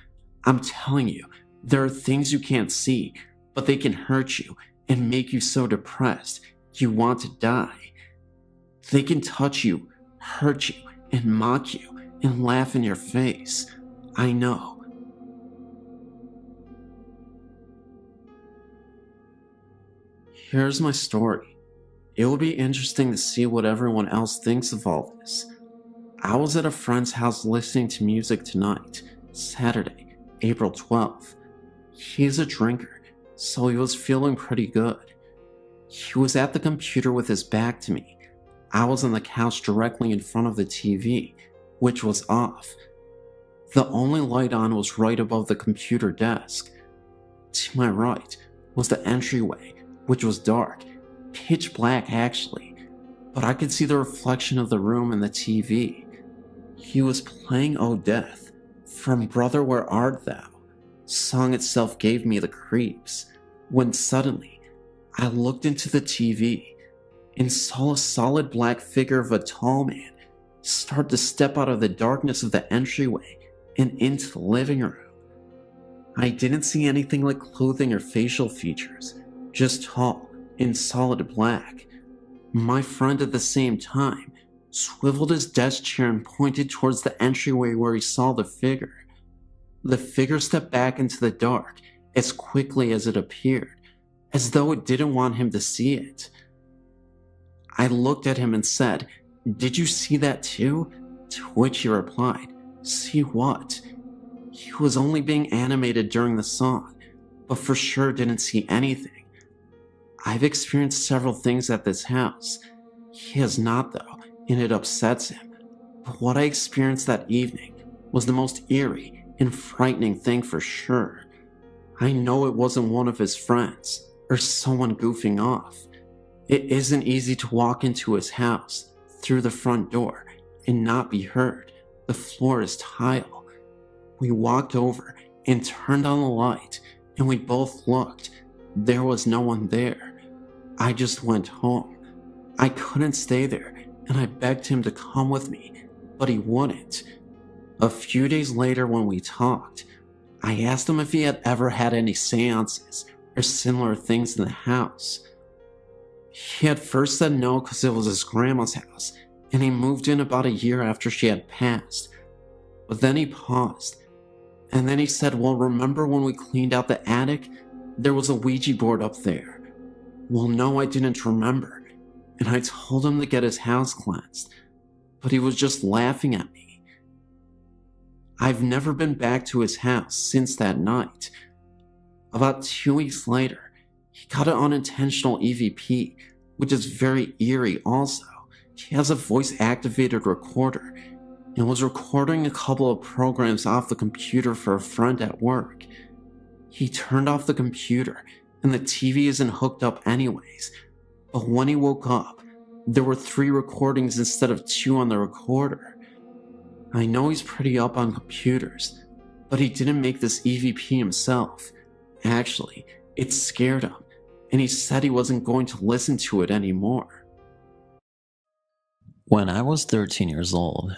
I'm telling you, there are things you can't see, but they can hurt you and make you so depressed you want to die. They can touch you, hurt you, and mock you, and laugh in your face. I know. Here's my story. It will be interesting to see what everyone else thinks of all this. I was at a friend's house listening to music tonight, Saturday, April 12th. He's a drinker, so he was feeling pretty good. He was at the computer with his back to me. I was on the couch directly in front of the TV, which was off. The only light on was right above the computer desk. To my right was the entryway, which was dark, pitch black actually, but I could see the reflection of the room in the TV. He was playing O Death from Brother Where Art Thou. Song itself gave me the creeps, when suddenly I looked into the TV and saw a solid black figure of a tall man start to step out of the darkness of the entryway and into the living room. I didn't see anything like clothing or facial features, just tall and solid black. My friend at the same time swiveled his desk chair and pointed towards the entryway where he saw the figure. The figure stepped back into the dark as quickly as it appeared, as though it didn't want him to see it. I looked at him and said, "Did you see that too?" To which he replied, "See what?" He was only being animated during the song, but for sure didn't see anything. I've experienced several things at this house. He has not though, and it upsets him. But what I experienced that evening was the most eerie and frightening thing for sure. I know it wasn't one of his friends, or someone goofing off. It isn't easy to walk into his house, through the front door, and not be heard. The floor is tile. We walked over and turned on the light, and we both looked. There was no one there. I just went home. I couldn't stay there, and I begged him to come with me, but he wouldn't. A few days later when we talked, I asked him if he had ever had any seances or similar things in the house. He had first said no because it was his grandma's house, and he moved in about a year after she had passed. But then he paused, and then he said, "Well, remember when we cleaned out the attic? There was a Ouija board up there." Well, no, I didn't remember, and I told him to get his house cleansed, but he was just laughing at me. I've never been back to his house since that night. About 2 weeks later, he got an unintentional EVP, which is very eerie also. He has a voice-activated recorder and was recording a couple of programs off the computer for a friend at work. He turned off the computer and the TV isn't hooked up anyways, but when he woke up, there were 3 recordings instead of 2 on the recorder. I know he's pretty up on computers, but he didn't make this EVP himself. Actually, it scared him, and he said he wasn't going to listen to it anymore. When I was 13 years old,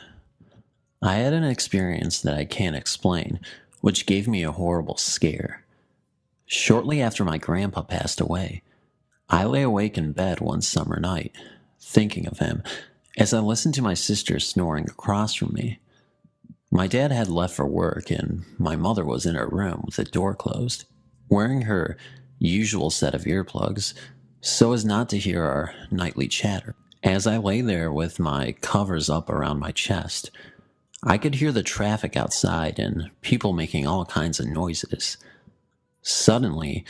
I had an experience that I can't explain, which gave me a horrible scare. Shortly after my grandpa passed away, I lay awake in bed one summer night, thinking of him, as I listened to my sister snoring across from me. My dad had left for work, and my mother was in her room with the door closed, wearing her usual set of earplugs, so as not to hear our nightly chatter. As I lay there with my covers up around my chest, I could hear the traffic outside and people making all kinds of noises. Suddenly,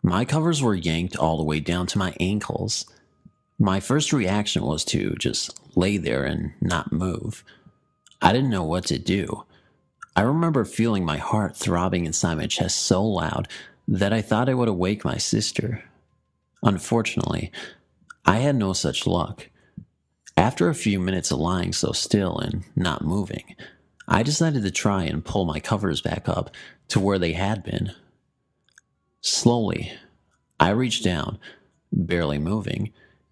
my covers were yanked all the way down to my ankles. My first reaction was to just lay there and not move. I didn't know what to do. I remember feeling my heart throbbing inside my chest so loud that I thought I would awake my sister. Unfortunately, I had no such luck. After a few minutes of lying so still and not moving, I decided to try and pull my covers back up to where they had been. Slowly, I reached down, barely moving,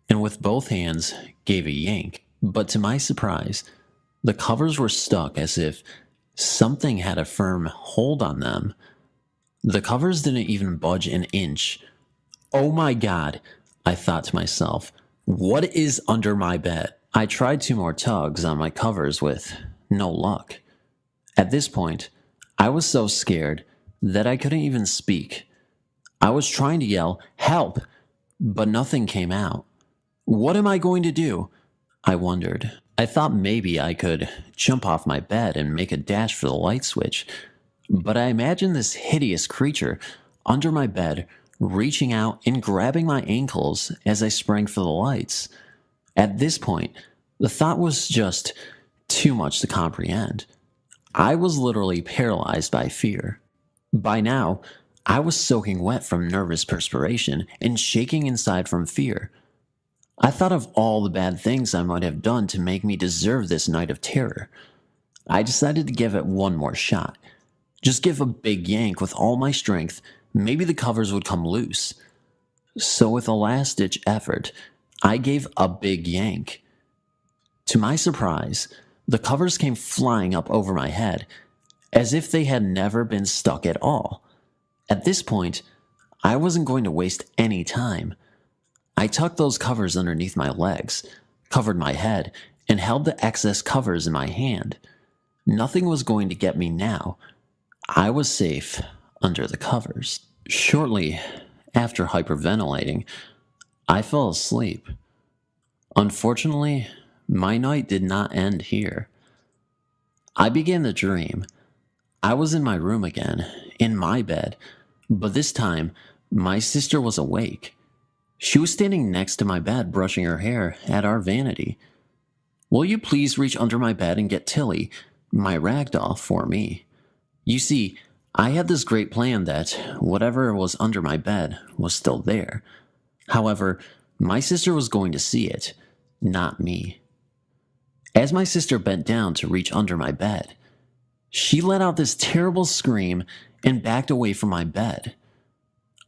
and with both hands gave a yank, but to my surprise, the covers were stuck as if something had a firm hold on them. The covers didn't even budge an inch. Oh my God, I thought to myself, what is under my bed? I tried 2 more tugs on my covers with no luck. At this point, I was so scared that I couldn't even speak. I was trying to yell, "Help!" but nothing came out. What am I going to do? I wondered. I thought maybe I could jump off my bed and make a dash for the light switch, but I imagined this hideous creature under my bed reaching out and grabbing my ankles as I sprang for the lights. At this point, the thought was just too much to comprehend. I was literally paralyzed by fear. By now, I was soaking wet from nervous perspiration and shaking inside from fear. I thought of all the bad things I might have done to make me deserve this night of terror. I decided to give it one more shot. Just give a big yank with all my strength, maybe the covers would come loose. So with a last-ditch effort, I gave a big yank. To my surprise, the covers came flying up over my head, as if they had never been stuck at all. At this point, I wasn't going to waste any time. I tucked those covers underneath my legs, covered my head, and held the excess covers in my hand. Nothing was going to get me now. I was safe under the covers. Shortly after hyperventilating, I fell asleep. Unfortunately, my night did not end here. I began to dream. I was in my room again, in my bed, but this time, my sister was awake. She was standing next to my bed brushing her hair at our vanity. "Will you please reach under my bed and get Tilly, my ragdoll, for me?" You see, I had this great plan that whatever was under my bed was still there. However, my sister was going to see it, not me. As my sister bent down to reach under my bed, she let out this terrible scream and backed away from my bed.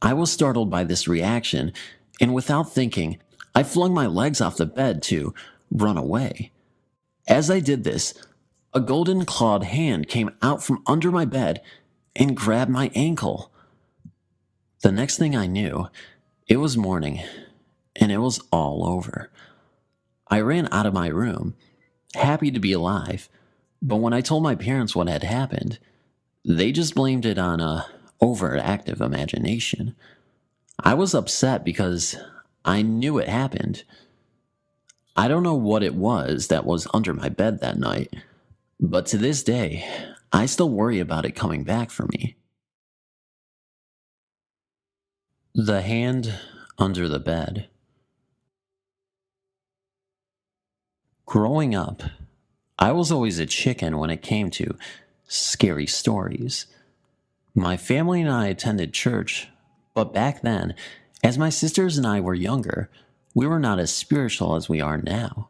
I was startled by this reaction, and without thinking, I flung my legs off the bed to run away. As I did this, a golden clawed hand came out from under my bed and grabbed my ankle. The next thing I knew, it was morning, and it was all over. I ran out of my room, happy to be alive, but when I told my parents what had happened, they just blamed it on a overactive imagination. I was upset because I knew it happened. I don't know what it was that was under my bed that night, but to this day, I still worry about it coming back for me. The hand under the bed. Growing up, I was always a chicken when it came to scary stories. My family and I attended church, but back then, as my sisters and I were younger, we were not as spiritual as we are now.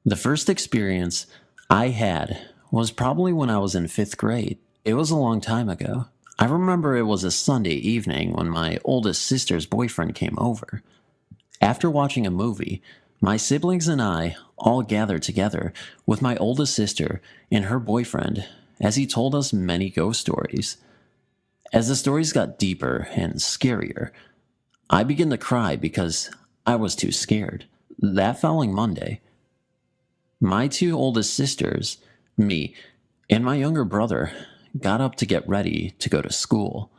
The first experience I had was probably when I was in 5th grade. It was a long time ago. I remember it was a Sunday evening when my oldest sister's boyfriend came over. After watching a movie, my siblings and I all gathered together with my oldest sister and her boyfriend as he told us many ghost stories. As the stories got deeper and scarier, I began to cry because I was too scared. That following Monday, my 2 oldest sisters, me, and my younger brother got up to get ready to go to school.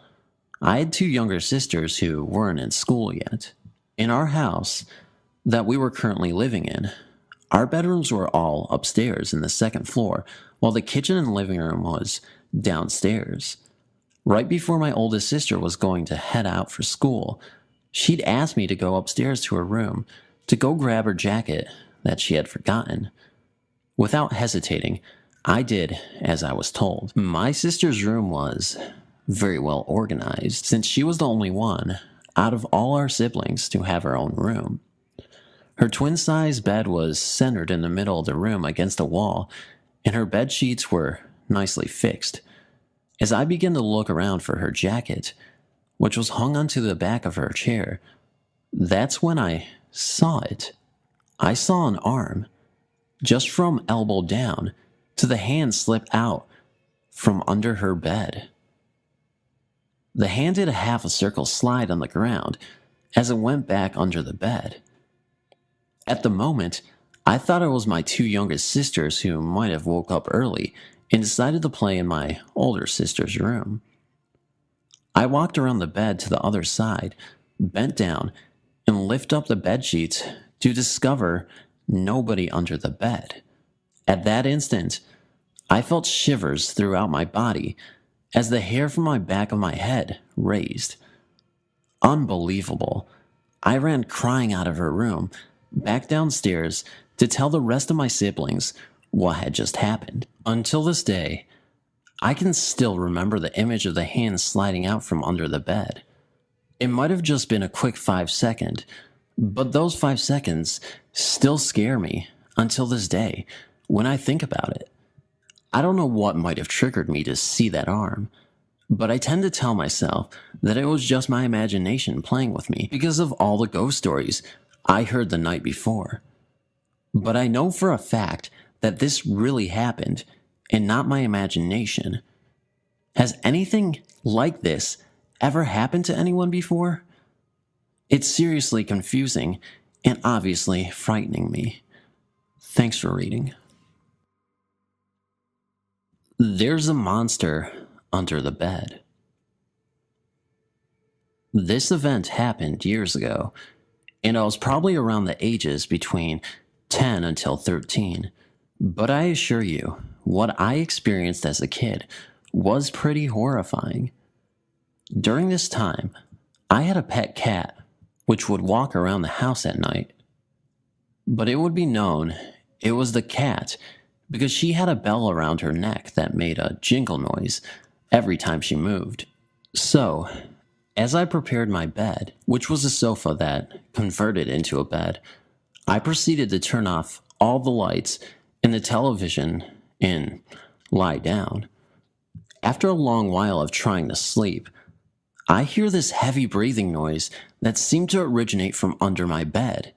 I had 2 younger sisters who weren't in school yet. In our house that we were currently living in, our bedrooms were all upstairs in the 2nd floor, while the kitchen and living room was downstairs. Right before my oldest sister was going to head out for school, she'd asked me to go upstairs to her room to go grab her jacket that she had forgotten. Without hesitating, I did as I was told. My sister's room was very well organized, since she was the only one out of all our siblings to have her own room. Her twin-size bed was centered in the middle of the room against a wall, and her bed sheets were nicely fixed. As I began to look around for her jacket, which was hung onto the back of her chair, that's when I saw it. I saw an arm, just from elbow down, to the hand slip out from under her bed. The hand did a half a circle slide on the ground as it went back under the bed. At the moment, I thought it was my 2 youngest sisters who might have woke up early and decided to play in my older sister's room. I walked around the bed to the other side, bent down, and lifted up the bed sheets to discover nobody under the bed. At that instant, I felt shivers throughout my body as the hair from my back of my head raised. Unbelievable. I ran crying out of her room, back downstairs to tell the rest of my siblings what had just happened. Until this day, I can still remember the image of the hand sliding out from under the bed. It might have just been a quick 5 second, But those 5 seconds still scare me until this day when I think about it. I don't know what might have triggered me to see that arm, but I tend to tell myself that it was just my imagination playing with me because of all the ghost stories I heard the night before. But I know for a fact that this really happened and not my imagination. Has anything like this ever happened to anyone before? It's seriously confusing and obviously frightening me. Thanks for reading. There's a monster under the bed. This event happened years ago, and I was probably around the ages between 10 until 13. But I assure you, what I experienced as a kid was pretty horrifying. During this time, I had a pet cat which would walk around the house at night. But it would be known it was the cat because she had a bell around her neck that made a jingle noise every time she moved. So, as I prepared my bed, which was a sofa that converted into a bed, I proceeded to turn off all the lights and the television and lie down. After a long while of trying to sleep, I hear this heavy breathing noise that seemed to originate from under my bed.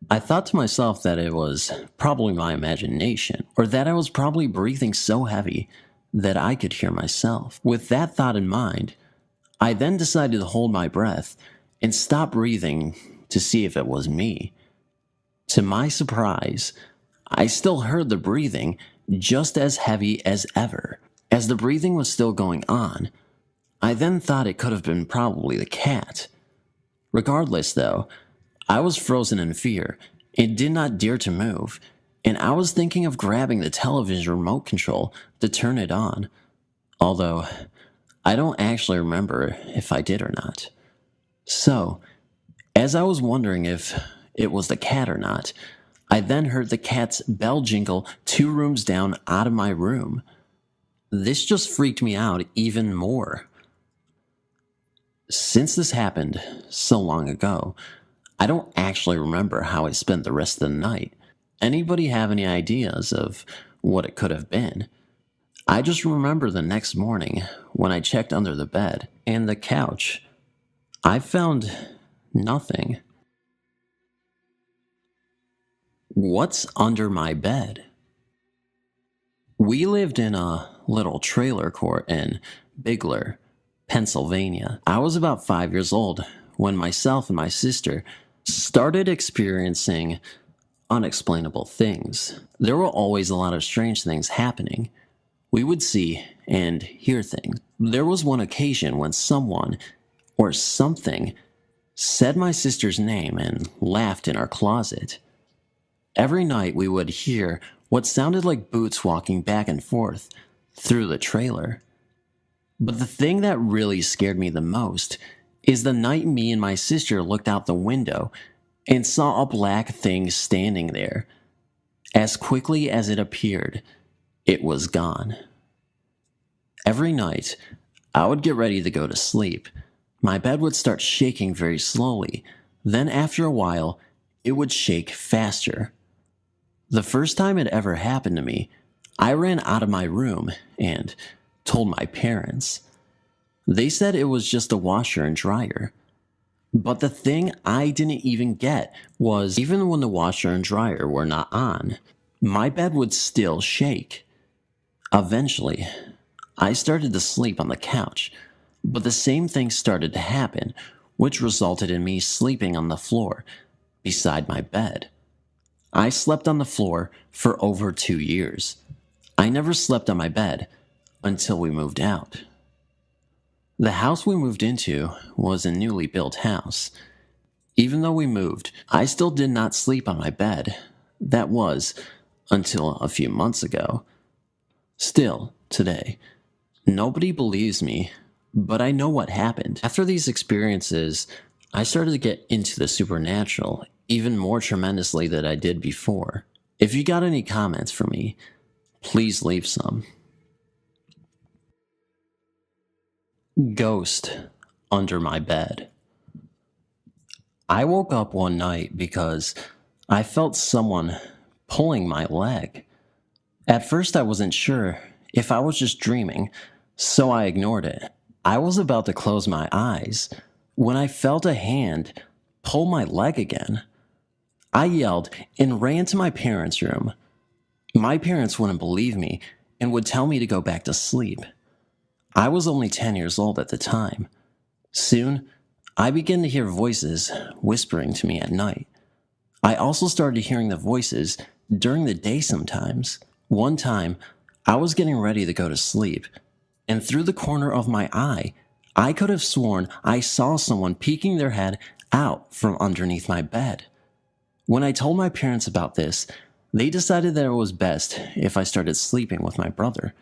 I thought to myself that it was probably my imagination, or that I was probably breathing so heavy that I could hear myself. With that thought in mind, I then decided to hold my breath and stop breathing to see if it was me. To my surprise, I still heard the breathing just as heavy as ever. As the breathing was still going on, I then thought it could have been probably the cat. Regardless, though, I was frozen in fear and did not dare to move, and I was thinking of grabbing the television remote control to turn it on, although I don't actually remember if I did or not. So, as I was wondering if it was the cat or not, I then heard the cat's bell jingle 2 rooms down out of my room. This just freaked me out even more. Since this happened so long ago, I don't actually remember how I spent the rest of the night. Anybody have any ideas of what it could have been? I just remember the next morning when I checked under the bed and the couch, I found nothing. What's under my bed? We lived in a little trailer court in Bigler, Pennsylvania. I was about 5 years old when myself and my sister started experiencing unexplainable things. There were always a lot of strange things happening. We would see and hear things. There was one occasion when someone or something said my sister's name and laughed in our closet. Every night we would hear what sounded like boots walking back and forth through the trailer. But the thing that really scared me the most is the night me and my sister looked out the window and saw a black thing standing there. As quickly as it appeared, it was gone. Every night, I would get ready to go to sleep. My bed would start shaking very slowly. Then after a while, it would shake faster. The first time it ever happened to me, I ran out of my room and told my parents. They said it was just a washer and dryer. But the thing I didn't even get was, even when the washer and dryer were not on, my bed would still shake. Eventually, I started to sleep on the couch, but the same thing started to happen, which resulted in me sleeping on the floor beside my bed. I slept on the floor for over 2 years. I never slept on my bed until we moved out. The house we moved into was a newly built house. Even though we moved, I still did not sleep on my bed. That was until a few months ago. Still, today, nobody believes me, but I know what happened. After these experiences, I started to get into the supernatural even more tremendously than I did before. If you got any comments for me, please leave some. Ghost under my bed. I woke up one night because I felt someone pulling my leg. At first, I wasn't sure if I was just dreaming, so I ignored it. I was about to close my eyes when I felt a hand pull my leg again. I yelled and ran to my parents' room. My parents wouldn't believe me and would tell me to go back to sleep. I was only 10 years old at the time. Soon, I began to hear voices whispering to me at night. I also started hearing the voices during the day sometimes. One time, I was getting ready to go to sleep, and through the corner of my eye, I could have sworn I saw someone peeking their head out from underneath my bed. When I told my parents about this, they decided that it was best if I started sleeping with my brother.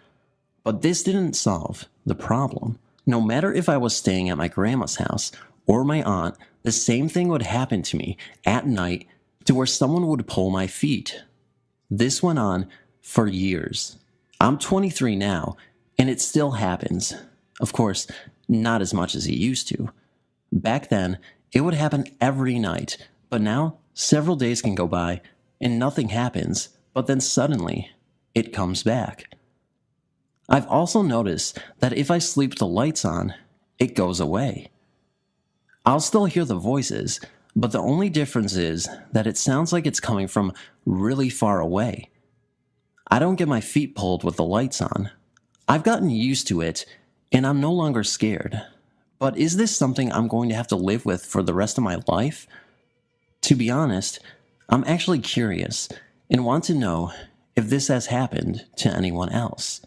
But this didn't solve the problem. No matter if I was staying at my grandma's house or my aunt, the same thing would happen to me at night to where someone would pull my feet. This went on for years. I'm 23 now, and it still happens. Of course, not as much as it used to. Back then, it would happen every night, but now several days can go by and nothing happens, but then suddenly, it comes back. I've also noticed that if I sleep with the lights on, it goes away. I'll still hear the voices, but the only difference is that it sounds like it's coming from really far away. I don't get my feet pulled with the lights on. I've gotten used to it, and I'm no longer scared. But is this something I'm going to have to live with for the rest of my life? To be honest, I'm actually curious and want to know if this has happened to anyone else.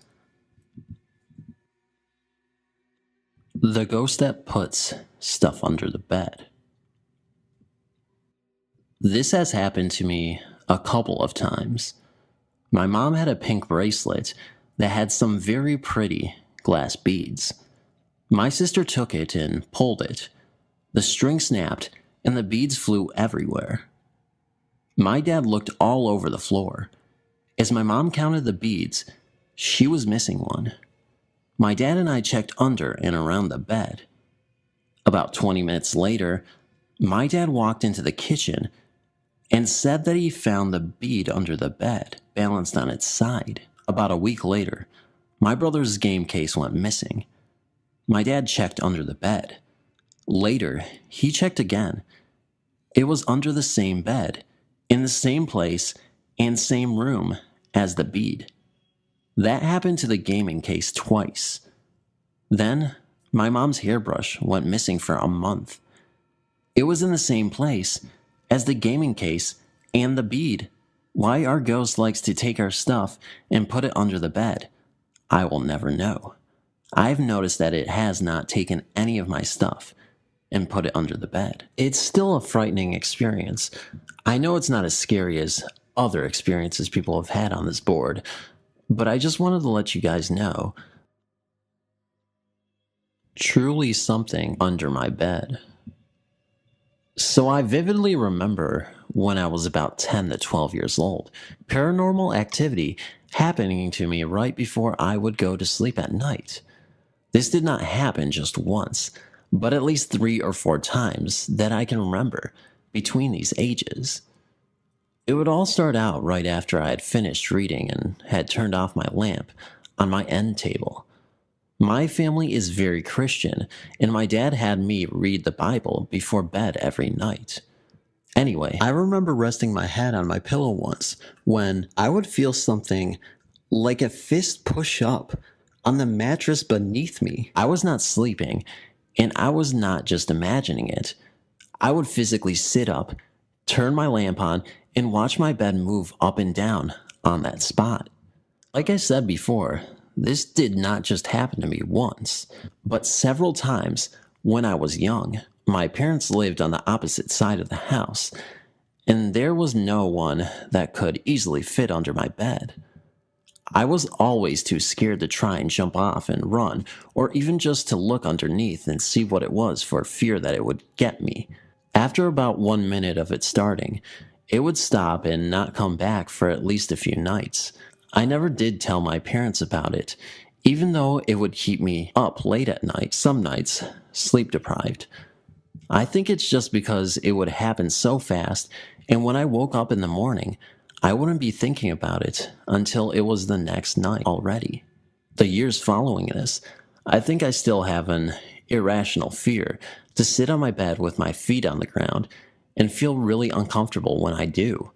The ghost that puts stuff under the bed. This has happened to me a couple of times. My mom had a pink bracelet that had some very pretty glass beads. My sister took it and pulled it. The string snapped and the beads flew everywhere. My dad looked all over the floor. As my mom counted the beads, she was missing one. My dad and I checked under and around the bed. About 20 minutes later, my dad walked into the kitchen and said that he found the bead under the bed, balanced on its side. About a week later, my brother's game case went missing. My dad checked under the bed. Later, he checked again. It was under the same bed, in the same place, and same room as the bead. That happened to the gaming case twice. Then, my mom's hairbrush went missing for a month. It was in the same place as the gaming case and the bead. Why our ghost likes to take our stuff and put it under the bed, I will never know. I've noticed that it has not taken any of my stuff and put it under the bed. It's still a frightening experience. I know it's not as scary as other experiences people have had on this board, but I just wanted to let you guys know. Truly something under my bed. So I vividly remember when I was about 10 to 12 years old, paranormal activity happening to me right before I would go to sleep at night. This did not happen just once, but at least 3 or 4 times that I can remember between these ages. It would all start out right after I had finished reading and had turned off my lamp on my end table. My family is very Christian, and my dad had me read the Bible before bed every night. Anyway, I remember resting my head on my pillow once when I would feel something like a fist push up on the mattress beneath me. I was not sleeping, and I was not just imagining it. I would physically sit up, turn my lamp on, and watch my bed move up and down on that spot. Like I said before, this did not just happen to me once, but several times when I was young. My parents lived on the opposite side of the house, and there was no one that could easily fit under my bed. I was always too scared to try and jump off and run, or even just to look underneath and see what it was for fear that it would get me. After about 1 minute of it starting, it would stop and not come back for at least a few nights. I never did tell my parents about it, even though it would keep me up late at night, some nights sleep deprived. I think it's just because it would happen so fast, and when I woke up in the morning, I wouldn't be thinking about it until it was the next night already. The years following this, I think I still have an irrational fear to sit on my bed with my feet on the ground and feel really uncomfortable when I do.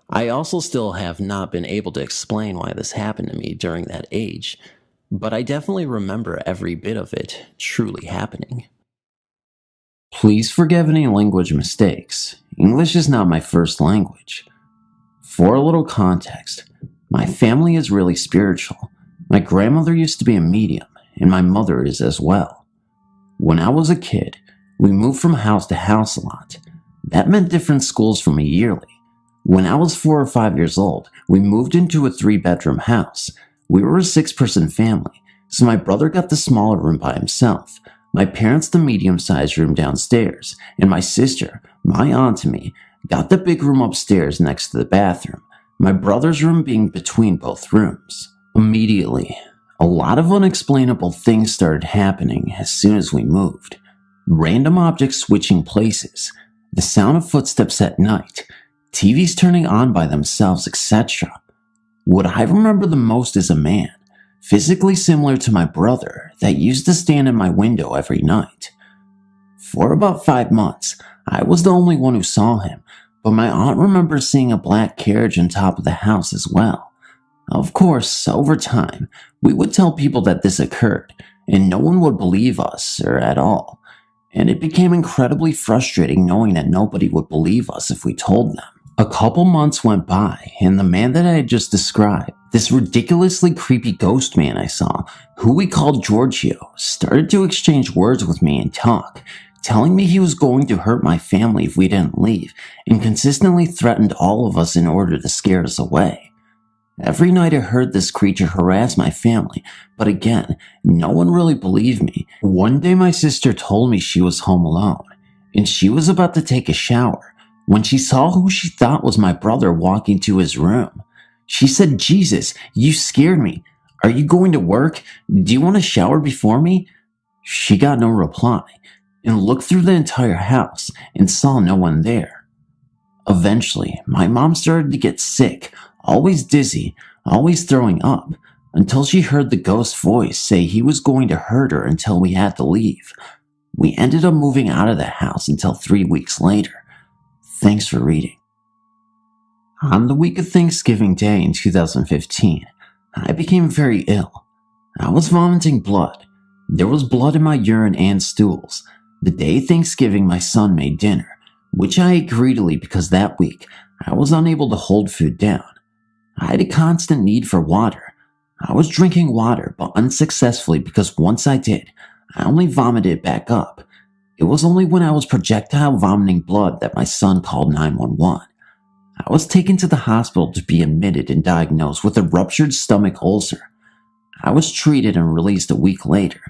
I also still have not been able to explain why this happened to me during that age, but I definitely remember every bit of it truly happening. Please forgive any language mistakes. English is not my first language. For a little context, my family is really spiritual. My grandmother used to be a medium, and my mother is as well. When I was a kid, we moved from house to house a lot. That meant different schools for me yearly. When I was 4 or 5 years old, we moved into a 3-bedroom house. We were a 6-person family, so my brother got the smaller room by himself, my parents the medium-sized room downstairs, and my sister, my aunt and me, got the big room upstairs next to the bathroom, my brother's room being between both rooms. Immediately, a lot of unexplainable things started happening as soon as we moved. Random objects switching places, the sound of footsteps at night, TVs turning on by themselves, etc. What I remember the most is a man, physically similar to my brother, that used to stand in my window every night. For about 5 months, I was the only one who saw him, but my aunt remembers seeing a black carriage on top of the house as well. Of course, over time, we would tell people that this occurred, and no one would believe us, or at all. And it became incredibly frustrating knowing that nobody would believe us if we told them. A couple months went by, and the man that I had just described, this ridiculously creepy ghost man I saw, who we called Giorgio, started to exchange words with me and talk, telling me he was going to hurt my family if we didn't leave, and consistently threatened all of us in order to scare us away. Every night I heard this creature harass my family, but again, no one really believed me. One day my sister told me she was home alone, and she was about to take a shower, when she saw who she thought was my brother walking to his room. She said, "Jesus, you scared me. Are you going to work? Do you want to shower before me?" She got no reply, and looked through the entire house and saw no one there. Eventually, my mom started to get sick, always dizzy, always throwing up, until she heard the ghost's voice say he was going to hurt her until we had to leave. We ended up moving out of the house until 3 weeks later. Thanks for reading. On the week of Thanksgiving Day in 2015, I became very ill. I was vomiting blood. There was blood in my urine and stools. The day Thanksgiving, my son made dinner, which I ate greedily because that week I was unable to hold food down. I had a constant need for water. I was drinking water, but unsuccessfully because once I did, I only vomited it back up. It was only when I was projectile vomiting blood that my son called 911. I was taken to the hospital to be admitted and diagnosed with a ruptured stomach ulcer. I was treated and released a week later.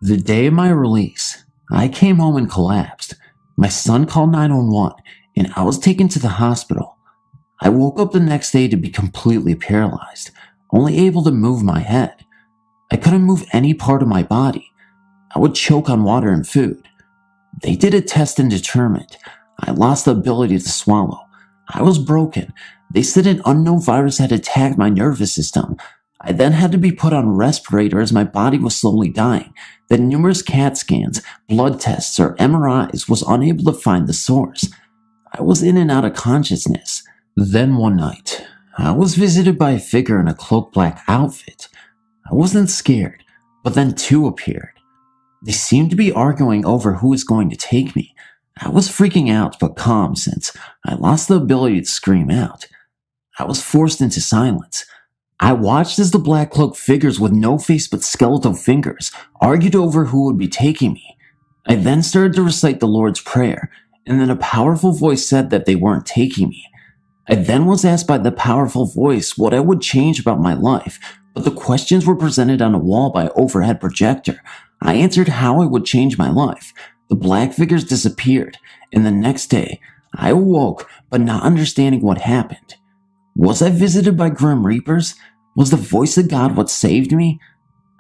The day of my release, I came home and collapsed. My son called 911, and I was taken to the hospital. I woke up the next day to be completely paralyzed, only able to move my head. I couldn't move any part of my body. I would choke on water and food. They did a test and determined I lost the ability to swallow. I was broken. They said an unknown virus had attacked my nervous system. I then had to be put on a respirator as my body was slowly dying. Then numerous CAT scans, blood tests, or MRIs was unable to find the source. I was in and out of consciousness. Then one night, I was visited by a figure in a cloak black outfit. I wasn't scared, but then two appeared. They seemed to be arguing over who was going to take me. I was freaking out but calm since I lost the ability to scream out. I was forced into silence. I watched as the black cloaked figures with no face but skeletal fingers argued over who would be taking me. I then started to recite the Lord's Prayer, and then a powerful voice said that they weren't taking me. I then was asked by the powerful voice what I would change about my life, but the questions were presented on a wall by an overhead projector. I answered how I would change my life. The black figures disappeared, and the next day, I awoke but not understanding what happened. Was I visited by Grim Reapers? Was the voice of God what saved me?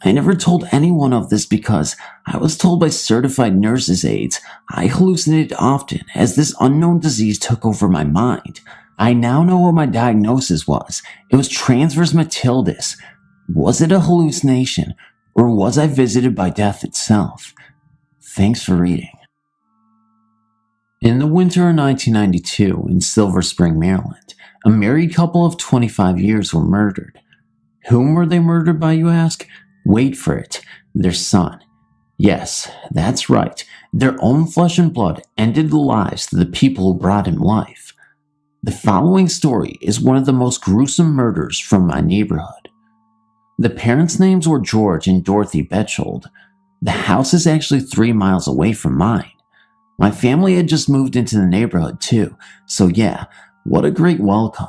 I never told anyone of this because I was told by certified nurses' aides I hallucinated often as this unknown disease took over my mind. I now know what my diagnosis was. It was transverse mitildus. Was it a hallucination, or was I visited by death itself? Thanks for reading. In the winter of 1992 in Silver Spring, Maryland, a married couple of 25 years were murdered. Whom were they murdered by, you ask? Wait for it, their son. Yes, that's right, their own flesh and blood ended the lives of the people who brought him life. The following story is one of the most gruesome murders from my neighborhood. The parents' names were George and Dorothy Betchold. The house is actually 3 miles away from mine. My family had just moved into the neighborhood too, so yeah, what a great welcome.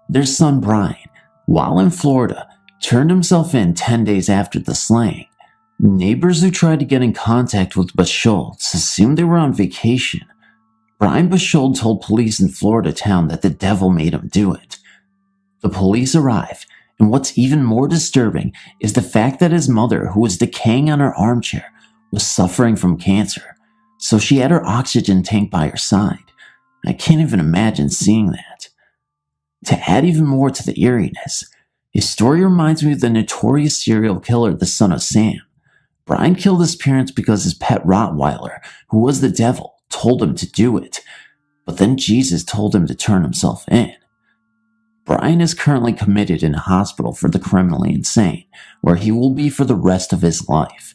Their son Brian, while in Florida, turned himself in 10 days after the slaying. Neighbors who tried to get in contact with Betcholds assumed they were on vacation. Brian Betchold told police in Florida town that the devil made him do it. The police arrive, and what's even more disturbing is the fact that his mother, who was decaying on her armchair, was suffering from cancer, so she had her oxygen tank by her side. I can't even imagine seeing that. To add even more to the eeriness, his story reminds me of the notorious serial killer, the son of Sam. Brian killed his parents because his pet Rottweiler, who was the devil, told him to do it, but then Jesus told him to turn himself in. Brian is currently committed in a hospital for the criminally insane, where he will be for the rest of his life.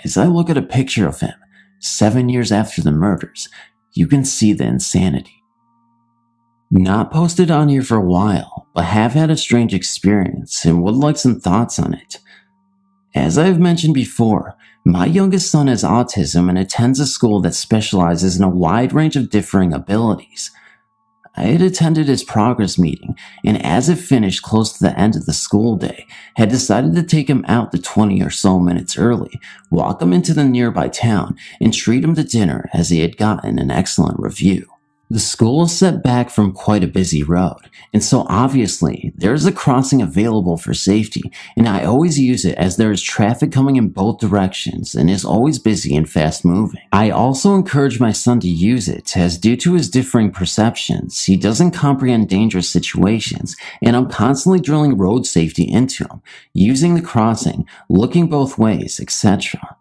As I look at a picture of him, 7 years after the murders, you can see the insanity. Not posted on here for a while, but have had a strange experience and would like some thoughts on it. As I have mentioned before, my youngest son has autism and attends a school that specializes in a wide range of differing abilities. I had attended his progress meeting, and as it finished close to the end of the school day, had decided to take him out the 20 or so minutes early, walk him into the nearby town, and treat him to dinner as he had gotten an excellent review. The school is set back from quite a busy road, and so obviously there is a crossing available for safety, and I always use it as there is traffic coming in both directions and is always busy and fast moving. I also encourage my son to use it as due to his differing perceptions, he doesn't comprehend dangerous situations, and I'm constantly drilling road safety into him, using the crossing, looking both ways, etc.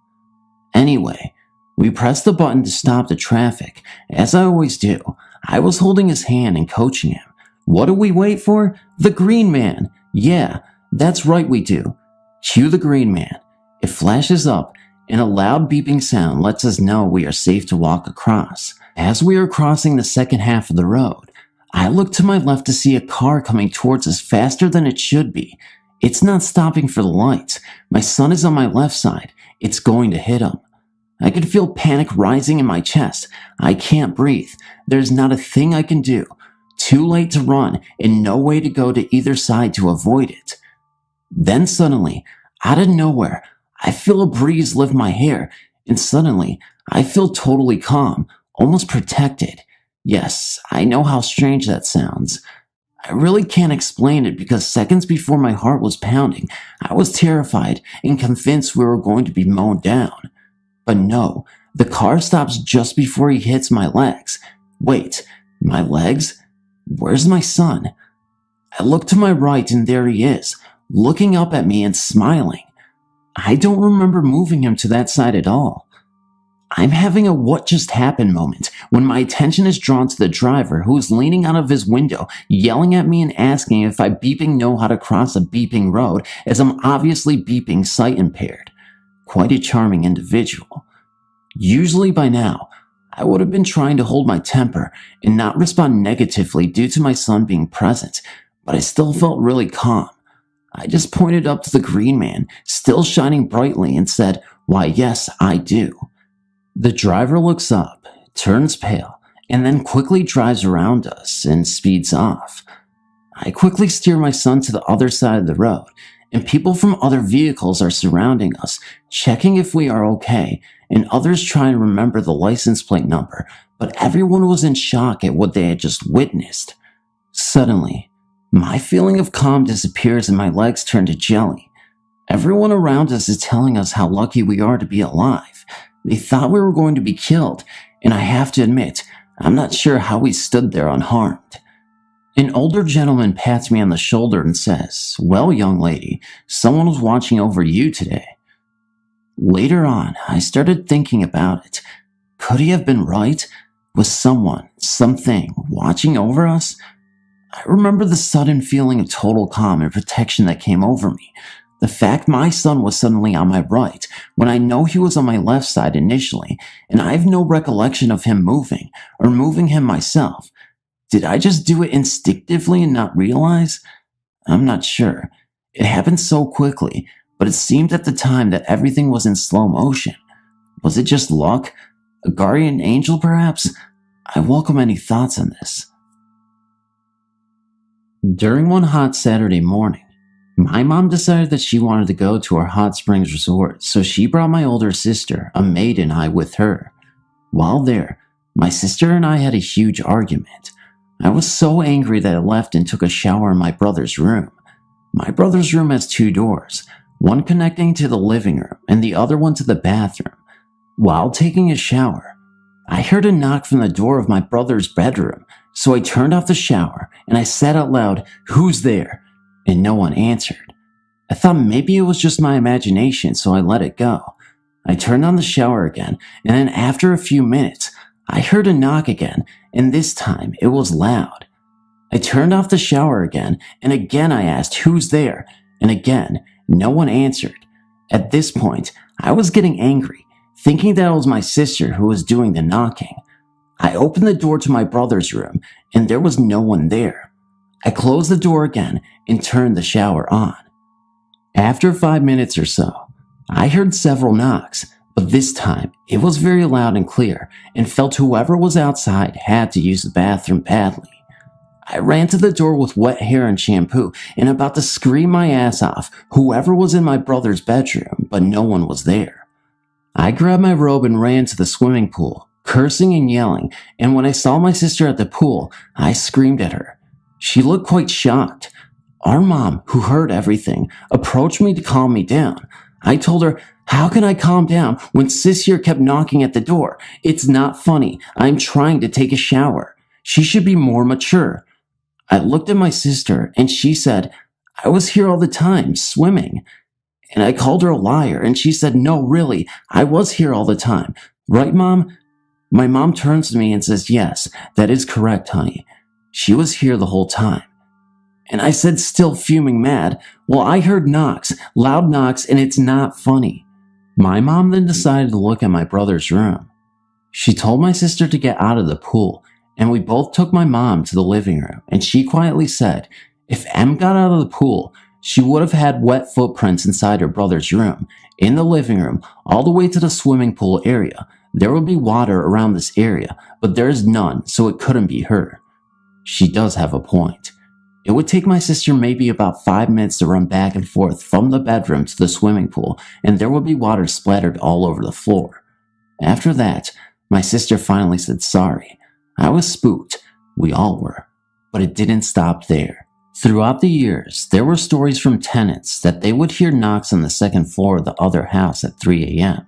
Anyway, we pressed the button to stop the traffic. As I always do, I was holding his hand and coaching him. What do we wait for? The green man. Yeah, that's right we do. Cue the green man. It flashes up, and a loud beeping sound lets us know we are safe to walk across. As we are crossing the second half of the road, I look to my left to see a car coming towards us faster than it should be. It's not stopping for the lights. My son is on my left side. It's going to hit him. I could feel panic rising in my chest. I can't breathe. There's not a thing I can do. Too late to run and no way to go to either side to avoid it. Then suddenly, out of nowhere, I feel a breeze lift my hair, and suddenly, I feel totally calm, almost protected. Yes, I know how strange that sounds. I really can't explain it because seconds before my heart was pounding, I was terrified and convinced we were going to be mown down. But no, the car stops just before he hits my legs. Wait, my legs? Where's my son? I look to my right and there he is, looking up at me and smiling. I don't remember moving him to that side at all. I'm having a what just happened moment when my attention is drawn to the driver who is leaning out of his window, yelling at me and asking if I beeping know how to cross a beeping road as I'm obviously beeping sight impaired. Quite a charming individual. Usually by now, I would have been trying to hold my temper and not respond negatively due to my son being present, but I still felt really calm. I just pointed up to the green man, still shining brightly, and said, "Why, yes, I do." The driver looks up, turns pale, and then quickly drives around us and speeds off. I quickly steer my son to the other side of the road, and people from other vehicles are surrounding us, checking if we are okay, and others try and remember the license plate number, but everyone was in shock at what they had just witnessed. Suddenly, my feeling of calm disappears and my legs turn to jelly. Everyone around us is telling us how lucky we are to be alive. They thought we were going to be killed, and I have to admit, I'm not sure how we stood there unharmed. An older gentleman pats me on the shoulder and says, "Well, young lady, someone was watching over you today." Later on, I started thinking about it. Could he have been right? Was someone, something, watching over us? I remember the sudden feeling of total calm and protection that came over me. The fact my son was suddenly on my right, when I know he was on my left side initially, and I have no recollection of him moving, or moving him myself. Did I just do it instinctively and not realize? I'm not sure. It happened so quickly, but it seemed at the time that everything was in slow motion. Was it just luck? A guardian angel, perhaps? I welcome any thoughts on this. During one hot Saturday morning, my mom decided that she wanted to go to our hot springs resort, so she brought my older sister, a maid, and I with her. While there, my sister and I had a huge argument. I was so angry that I left and took a shower in my brother's room. My brother's room has 2 doors, one connecting to the living room and the other one to the bathroom. While taking a shower, I heard a knock from the door of my brother's bedroom, so I turned off the shower and I said out loud, "Who's there?" and no one answered. I thought maybe it was just my imagination, so I let it go. I turned on the shower again, and then after a few minutes, I heard a knock again, and this time it was loud. I turned off the shower again, and again I asked, "Who's there?" and again, no one answered. At this point, I was getting angry, thinking that it was my sister who was doing the knocking. I opened the door to my brother's room, and there was no one there. I closed the door again and turned the shower on. After 5 minutes or so, I heard several knocks, but this time it was very loud and clear and felt whoever was outside had to use the bathroom badly. I ran to the door with wet hair and shampoo and about to scream my ass off whoever was in my brother's bedroom, but no one was there. I grabbed my robe and ran to the swimming pool, cursing and yelling, and when I saw my sister at the pool, I screamed at her. She looked quite shocked. Our mom, who heard everything, approached me to calm me down. I told her, "How can I calm down when sis here kept knocking at the door? It's not funny. I'm trying to take a shower. She should be more mature." I looked at my sister and she said, "I was here all the time, swimming." And I called her a liar and she said, "No, really, I was here all the time. Right, Mom?" My mom turns to me and says, "Yes, that is correct, honey. She was here the whole time." And I said, still fuming mad, "Well, I heard knocks, loud knocks, and it's not funny." My mom then decided to look at my brother's room. She told my sister to get out of the pool, and we both took my mom to the living room, and she quietly said, if Em got out of the pool, she would have had wet footprints inside her brother's room, in the living room, all the way to the swimming pool area. There would be water around this area, but there is none, so it couldn't be her. She does have a point. It would take my sister maybe about 5 minutes to run back and forth from the bedroom to the swimming pool, and there would be water splattered all over the floor. After that, my sister finally said sorry. I was spooked. We all were. But it didn't stop there. Throughout the years, there were stories from tenants that they would hear knocks on the second floor of the other house at 3 a.m.,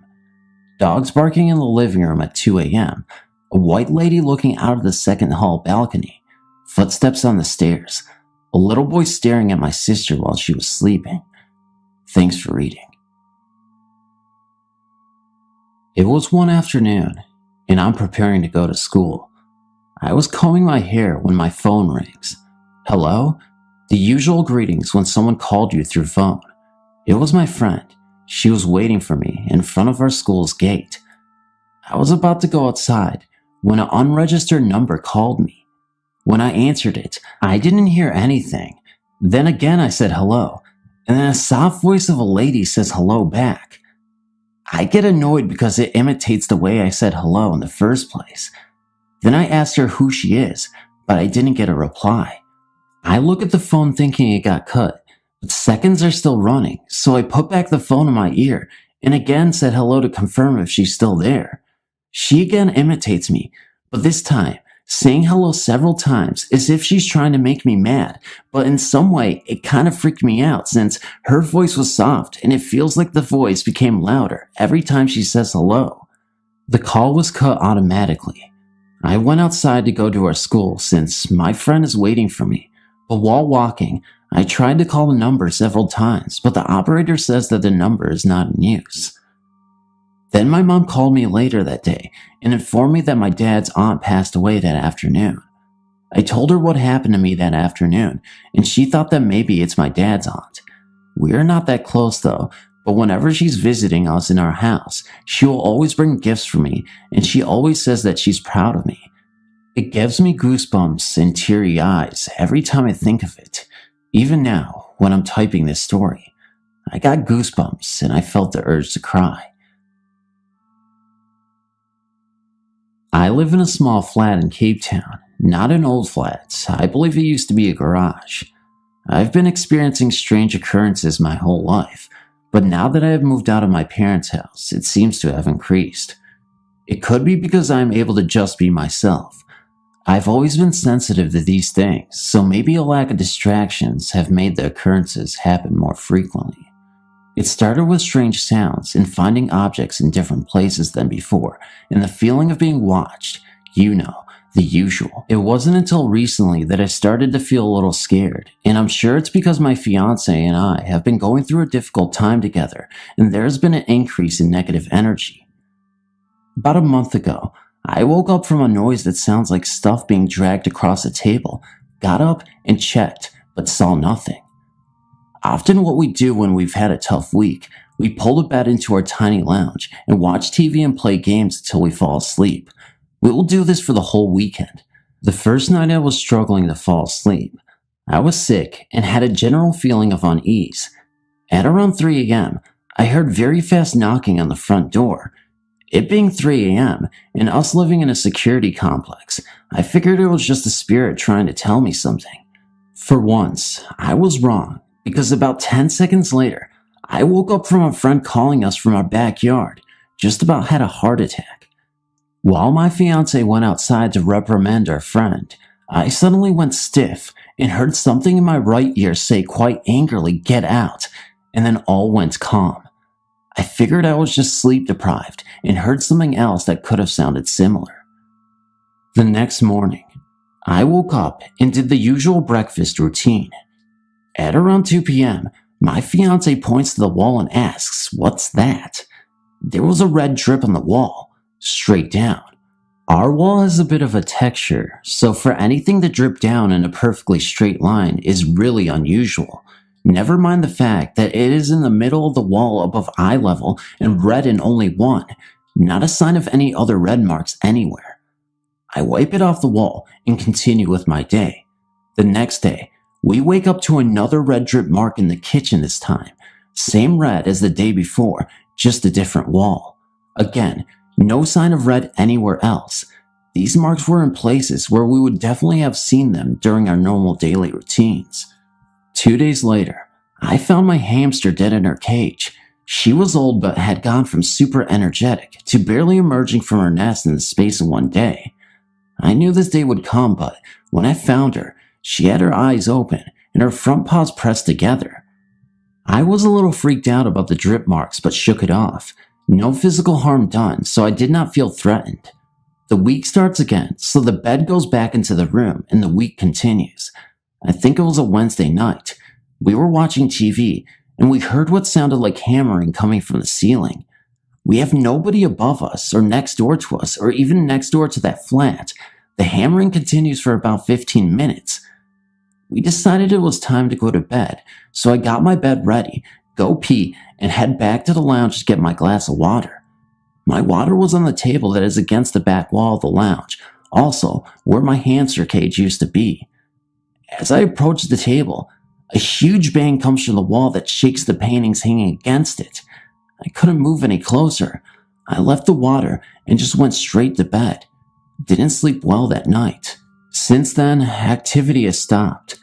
dogs barking in the living room at 2 a.m., a white lady looking out of the second hall balcony, footsteps on the stairs, a little boy staring at my sister while she was sleeping. Thanks for reading. It was one afternoon, and I'm preparing to go to school. I was combing my hair when my phone rings. Hello? The usual greetings when someone called you through phone. It was my friend. She was waiting for me in front of our school's gate. I was about to go outside when an unregistered number called me. When I answered it, I didn't hear anything. Then again I said hello, and then a soft voice of a lady says hello back. I get annoyed because it imitates the way I said hello in the first place. Then I asked her who she is, but I didn't get a reply. I look at the phone thinking it got cut, but seconds are still running, so I put back the phone in my ear and again said hello to confirm if she's still there. She again imitates me, but this time saying hello several times as if she's trying to make me mad, but in some way it kind of freaked me out since her voice was soft and it feels like the voice became louder every time she says hello. The call was cut automatically. I went outside to go to our school since my friend is waiting for me, but while walking, I tried to call the number several times, but the operator says that the number is not in use. Then my mom called me later that day and informed me that my dad's aunt passed away that afternoon. I told her what happened to me that afternoon, and she thought that maybe it's my dad's aunt. We are not that close though, but whenever she's visiting us in our house, she will always bring gifts for me, and she always says that she's proud of me. It gives me goosebumps and teary eyes every time I think of it. Even now, when I'm typing this story, I got goosebumps and I felt the urge to cry. I live in a small flat in Cape Town, not an old flat. I believe it used to be a garage. I've been experiencing strange occurrences my whole life, but now that I have moved out of my parents' house, it seems to have increased. It could be because I am able to just be myself. I've always been sensitive to these things, so maybe a lack of distractions have made the occurrences happen more frequently. It started with strange sounds and finding objects in different places than before, and the feeling of being watched, the usual. It wasn't until recently that I started to feel a little scared, and I'm sure it's because my fiance and I have been going through a difficult time together, and there's been an increase in negative energy. About a month ago, I woke up from a noise that sounds like stuff being dragged across a table, got up and checked, but saw nothing. Often what we do when we've had a tough week, we pull the bed into our tiny lounge and watch TV and play games until we fall asleep. We will do this for the whole weekend. The first night I was struggling to fall asleep. I was sick and had a general feeling of unease. At around 3 a.m., I heard very fast knocking on the front door. It being 3 a.m. and us living in a security complex, I figured it was just a spirit trying to tell me something. For once, I was wrong, because about 10 seconds later, I woke up from a friend calling us from our backyard, just about had a heart attack. While my fiance went outside to reprimand our friend, I suddenly went stiff and heard something in my right ear say quite angrily, "Get out," and then all went calm. I figured I was just sleep deprived and heard something else that could have sounded similar. The next morning, I woke up and did the usual breakfast routine. At around 2 p.m., my fiance points to the wall and asks, "What's that?" There was a red drip on the wall, straight down. Our wall has a bit of a texture, so for anything to drip down in a perfectly straight line is really unusual. Never mind the fact that it is in the middle of the wall above eye level and red in only one, not a sign of any other red marks anywhere. I wipe it off the wall and continue with my day. The next day, we wake up to another red drip mark in the kitchen this time. Same red as the day before, just a different wall. Again, no sign of red anywhere else. These marks were in places where we would definitely have seen them during our normal daily routines. 2 days later, I found my hamster dead in her cage. She was old but had gone from super energetic to barely emerging from her nest in the space of 1 day. I knew this day would come, but when I found her, she had her eyes open and her front paws pressed together. I was a little freaked out about the drip marks but shook it off. No physical harm done, so I did not feel threatened. The week starts again, so the bed goes back into the room and the week continues. I think it was a Wednesday night. We were watching TV and we heard what sounded like hammering coming from the ceiling. We have nobody above us or next door to us or even next door to that flat. The hammering continues for about 15 minutes. We decided it was time to go to bed, so I got my bed ready, go pee, and head back to the lounge to get my glass of water. My water was on the table that is against the back wall of the lounge, also where my hamster cage used to be. As I approach the table, a huge bang comes from the wall that shakes the paintings hanging against it. I couldn't move any closer. I left the water and just went straight to bed. Didn't sleep well that night. Since then, activity has stopped.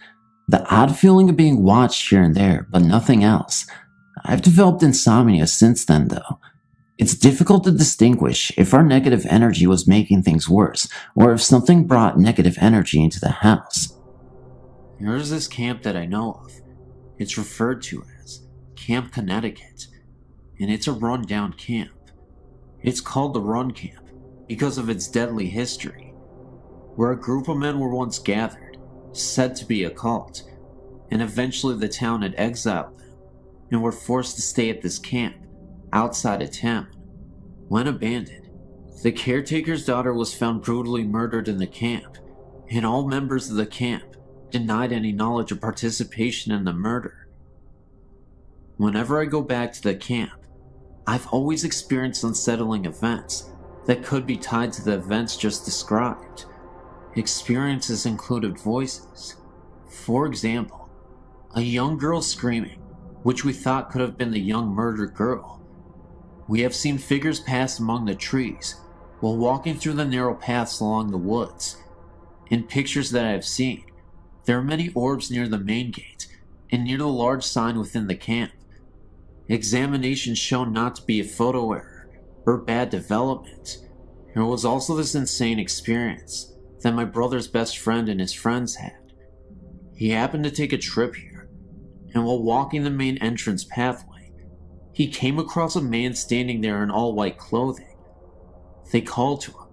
The odd feeling of being watched here and there, but nothing else. I've developed insomnia since then though. It's difficult to distinguish if our negative energy was making things worse, or if something brought negative energy into the house. There's this camp that I know of. It's referred to as Camp Connecticut, and it's a rundown camp. It's called the Run Camp because of its deadly history, where a group of men were once gathered, said to be a cult, and eventually the town had exiled them and were forced to stay at this camp outside of town. When abandoned, the caretaker's daughter was found brutally murdered in the camp, and all members of the camp denied any knowledge or participation in the murder. Whenever I go back to the camp, I've always experienced unsettling events that could be tied to the events just described. Experiences included voices. For example, a young girl screaming, which we thought could have been the young murdered girl. We have seen figures pass among the trees while walking through the narrow paths along the woods. In pictures that I have seen, there are many orbs near the main gate and near the large sign within the camp. Examinations shown not to be a photo error or bad development. There was also this insane experience that my brother's best friend and his friends had. He happened to take a trip here, and while walking the main entrance pathway, he came across a man standing there in all white clothing. They called to him,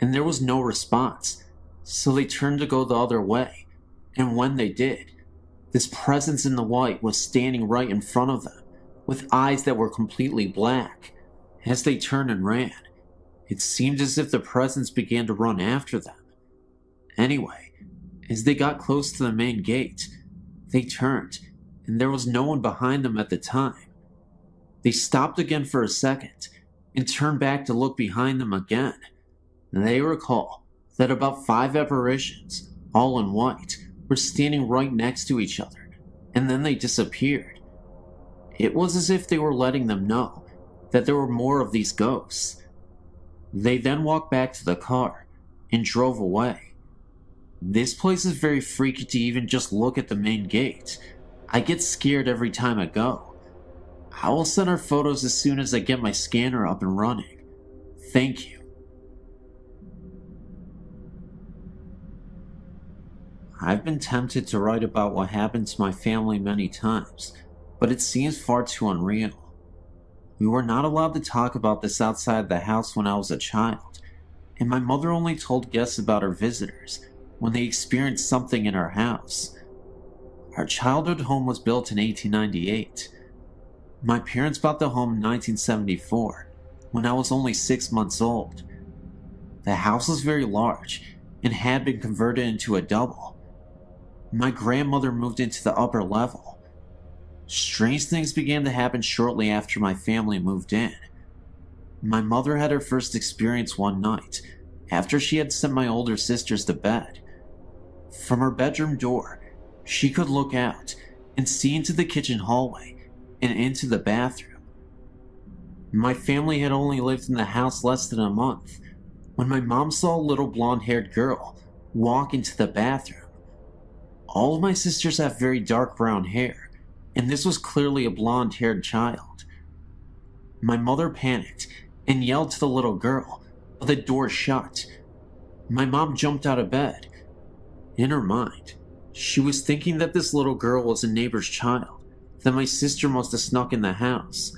and there was no response, so they turned to go the other way, and when they did, this presence in the white was standing right in front of them, with eyes that were completely black. As they turned and ran, it seemed as if the presence began to run after them. Anyway, as they got close to the main gate, they turned, and there was no one behind them at the time. They stopped again for a second, and turned back to look behind them again. They recall that about 5 apparitions, all in white, were standing right next to each other, and then they disappeared. It was as if they were letting them know that there were more of these ghosts. They then walked back to the car and drove away. This place is very freaky to even just look at the main gate. I get scared every time I go. I will send our photos as soon as I get my scanner up and running. Thank you. I've been tempted to write about what happened to my family many times, but it seems far too unreal. We were not allowed to talk about this outside the house when I was a child, and my mother only told guests about her visitors when they experienced something in our house. Our childhood home was built in 1898. My parents bought the home in 1974, when I was only 6 months old. The house was very large and had been converted into a double. My grandmother moved into the upper level. Strange things began to happen shortly after my family moved in. My mother had her first experience one night, after she had sent my older sisters to bed. From her bedroom door, she could look out and see into the kitchen hallway and into the bathroom. My family had only lived in the house less than a month when my mom saw a little blonde-haired girl walk into the bathroom. All of my sisters have very dark brown hair, and this was clearly a blonde-haired child. My mother panicked and yelled to the little girl, but the door shut. My mom jumped out of bed. In her mind, she was thinking that this little girl was a neighbor's child, that my sister must have snuck in the house.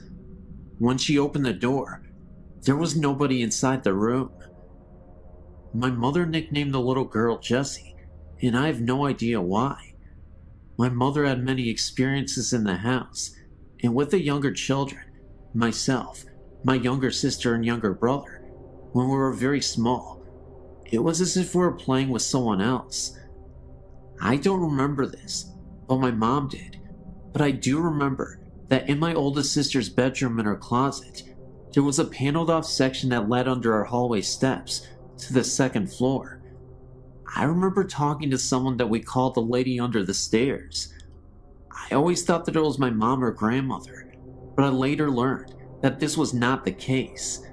When she opened the door, there was nobody inside the room. My mother nicknamed the little girl Jessie, and I have no idea why. My mother had many experiences in the house, and with the younger children, myself, my younger sister and younger brother, when we were very small, it was as if we were playing with someone else. I don't remember this, but my mom did, but I do remember that in my oldest sister's bedroom in her closet, there was a paneled off section that led under our hallway steps to the second floor. I remember talking to someone that we called the lady under the stairs. I always thought that it was my mom or grandmother, but I later learned that this was not the case.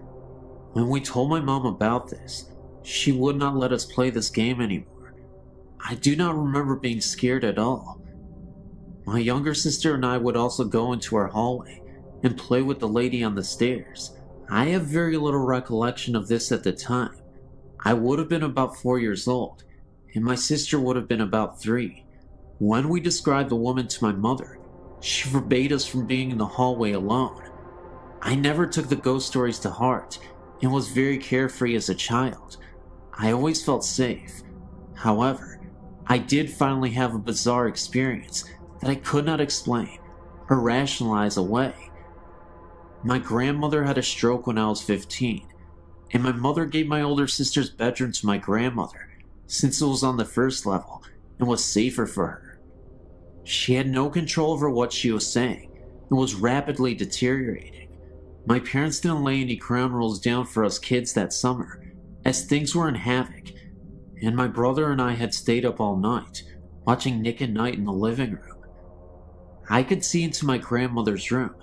When we told my mom about this, she would not let us play this game anymore. I do not remember being scared at all. My younger sister and I would also go into our hallway and play with the lady on the stairs I have very little recollection of this at the time. I would have been about 4 years old, and my sister would have been about 3. When we described the woman to my mother, she forbade us from being in the hallway alone. I never took the ghost stories to heart and was very carefree as a child. I always felt safe. However, I did finally have a bizarre experience that I could not explain or rationalize away. My grandmother had a stroke when I was 15, and my mother gave my older sister's bedroom to my grandmother since it was on the first level and was safer for her. She had no control over what she was saying and was rapidly deteriorating. My parents didn't lay any ground rules down for us kids that summer, as things were in havoc, and my brother and I had stayed up all night, watching Nick at Night in the living room. I could see into my grandmother's room,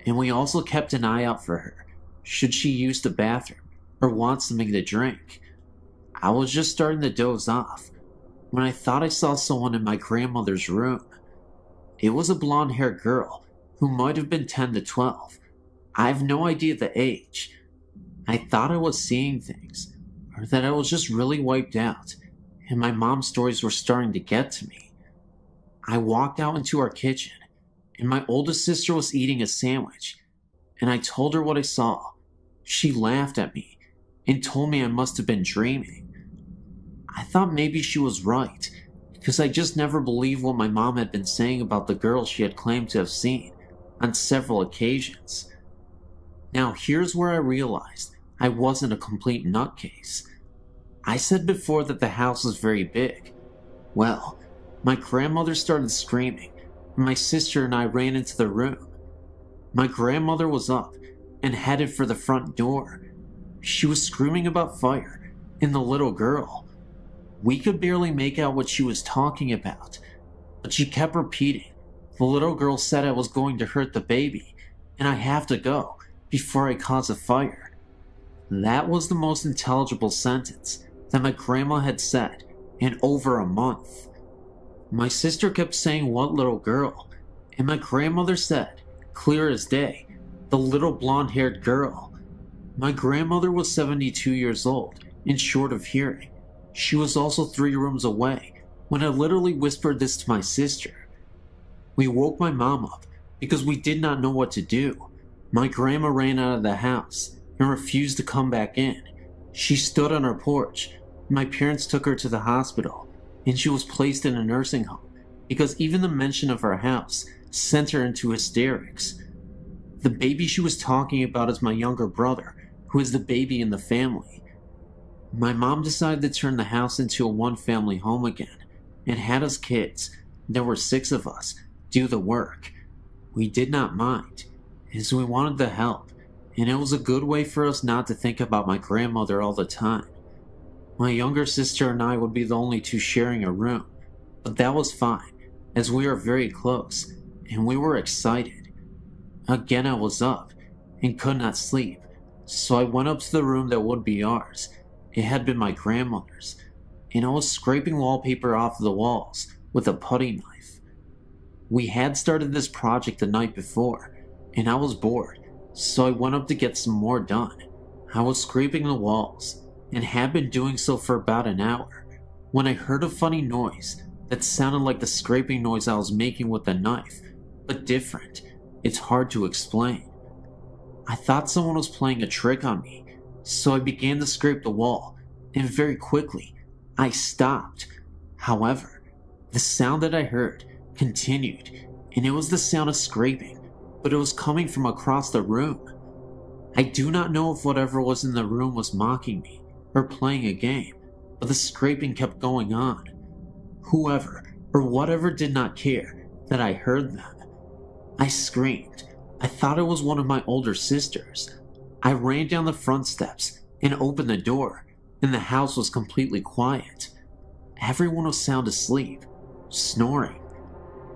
and we also kept an eye out for her, should she use the bathroom or want something to drink. I was just starting to doze off when I thought I saw someone in my grandmother's room. It was a blonde-haired girl who might have been 10 to 12. I have no idea the age. I thought I was seeing things, or that I was just really wiped out, and my mom's stories were starting to get to me. I walked out into our kitchen, and my oldest sister was eating a sandwich, and I told her what I saw. She laughed at me and told me I must have been dreaming. I thought maybe she was right, because I just never believed what my mom had been saying about the girl she had claimed to have seen on several occasions. Now here's where I realized I wasn't a complete nutcase. I said before that the house was very big. Well, my grandmother started screaming, and my sister and I ran into the room. My grandmother was up and headed for the front door. She was screaming about fire and the little girl. We could barely make out what she was talking about, but she kept repeating, "The little girl said I was going to hurt the baby, and I have to go before I cause a fire." That was the most intelligible sentence that my grandma had said in over a month. My sister kept saying, "What little girl?" and my grandmother said, clear as day, "The little blonde-haired girl." My grandmother was 72 years old and short of hearing. She was also 3 rooms away when I literally whispered this to my sister. We woke my mom up because we did not know what to do. My grandma ran out of the house and refused to come back in. She stood on our porch. My parents took her to the hospital, and she was placed in a nursing home because even the mention of our house sent her into hysterics. The baby she was talking about is my younger brother, who is the baby in the family. My mom decided to turn the house into a one-family home again and had us kids, there were 6 of us, do the work. We did not mind, as we wanted the help, and it was a good way for us not to think about my grandmother all the time. My younger sister and I would be the only 2 sharing a room, but that was fine, as we are very close, and we were excited. Again I was up, and could not sleep, so I went up to the room that would be ours. It had been my grandmother's, and I was scraping wallpaper off the walls with a putty knife. We had started this project the night before, and I was bored, so I went up to get some more done. I was scraping the walls, and had been doing so for about an hour, when I heard a funny noise that sounded like the scraping noise I was making with the knife, but different. It's hard to explain. I thought someone was playing a trick on me, so I began to scrape the wall, and very quickly, I stopped. However, the sound that I heard continued, and it was the sound of scraping, but it was coming from across the room. I do not know if whatever was in the room was mocking me or playing a game, but the scraping kept going on. Whoever or whatever did not care that I heard them. I screamed. I thought it was one of my older sisters. I ran down the front steps and opened the door, and the house was completely quiet. Everyone was sound asleep, snoring.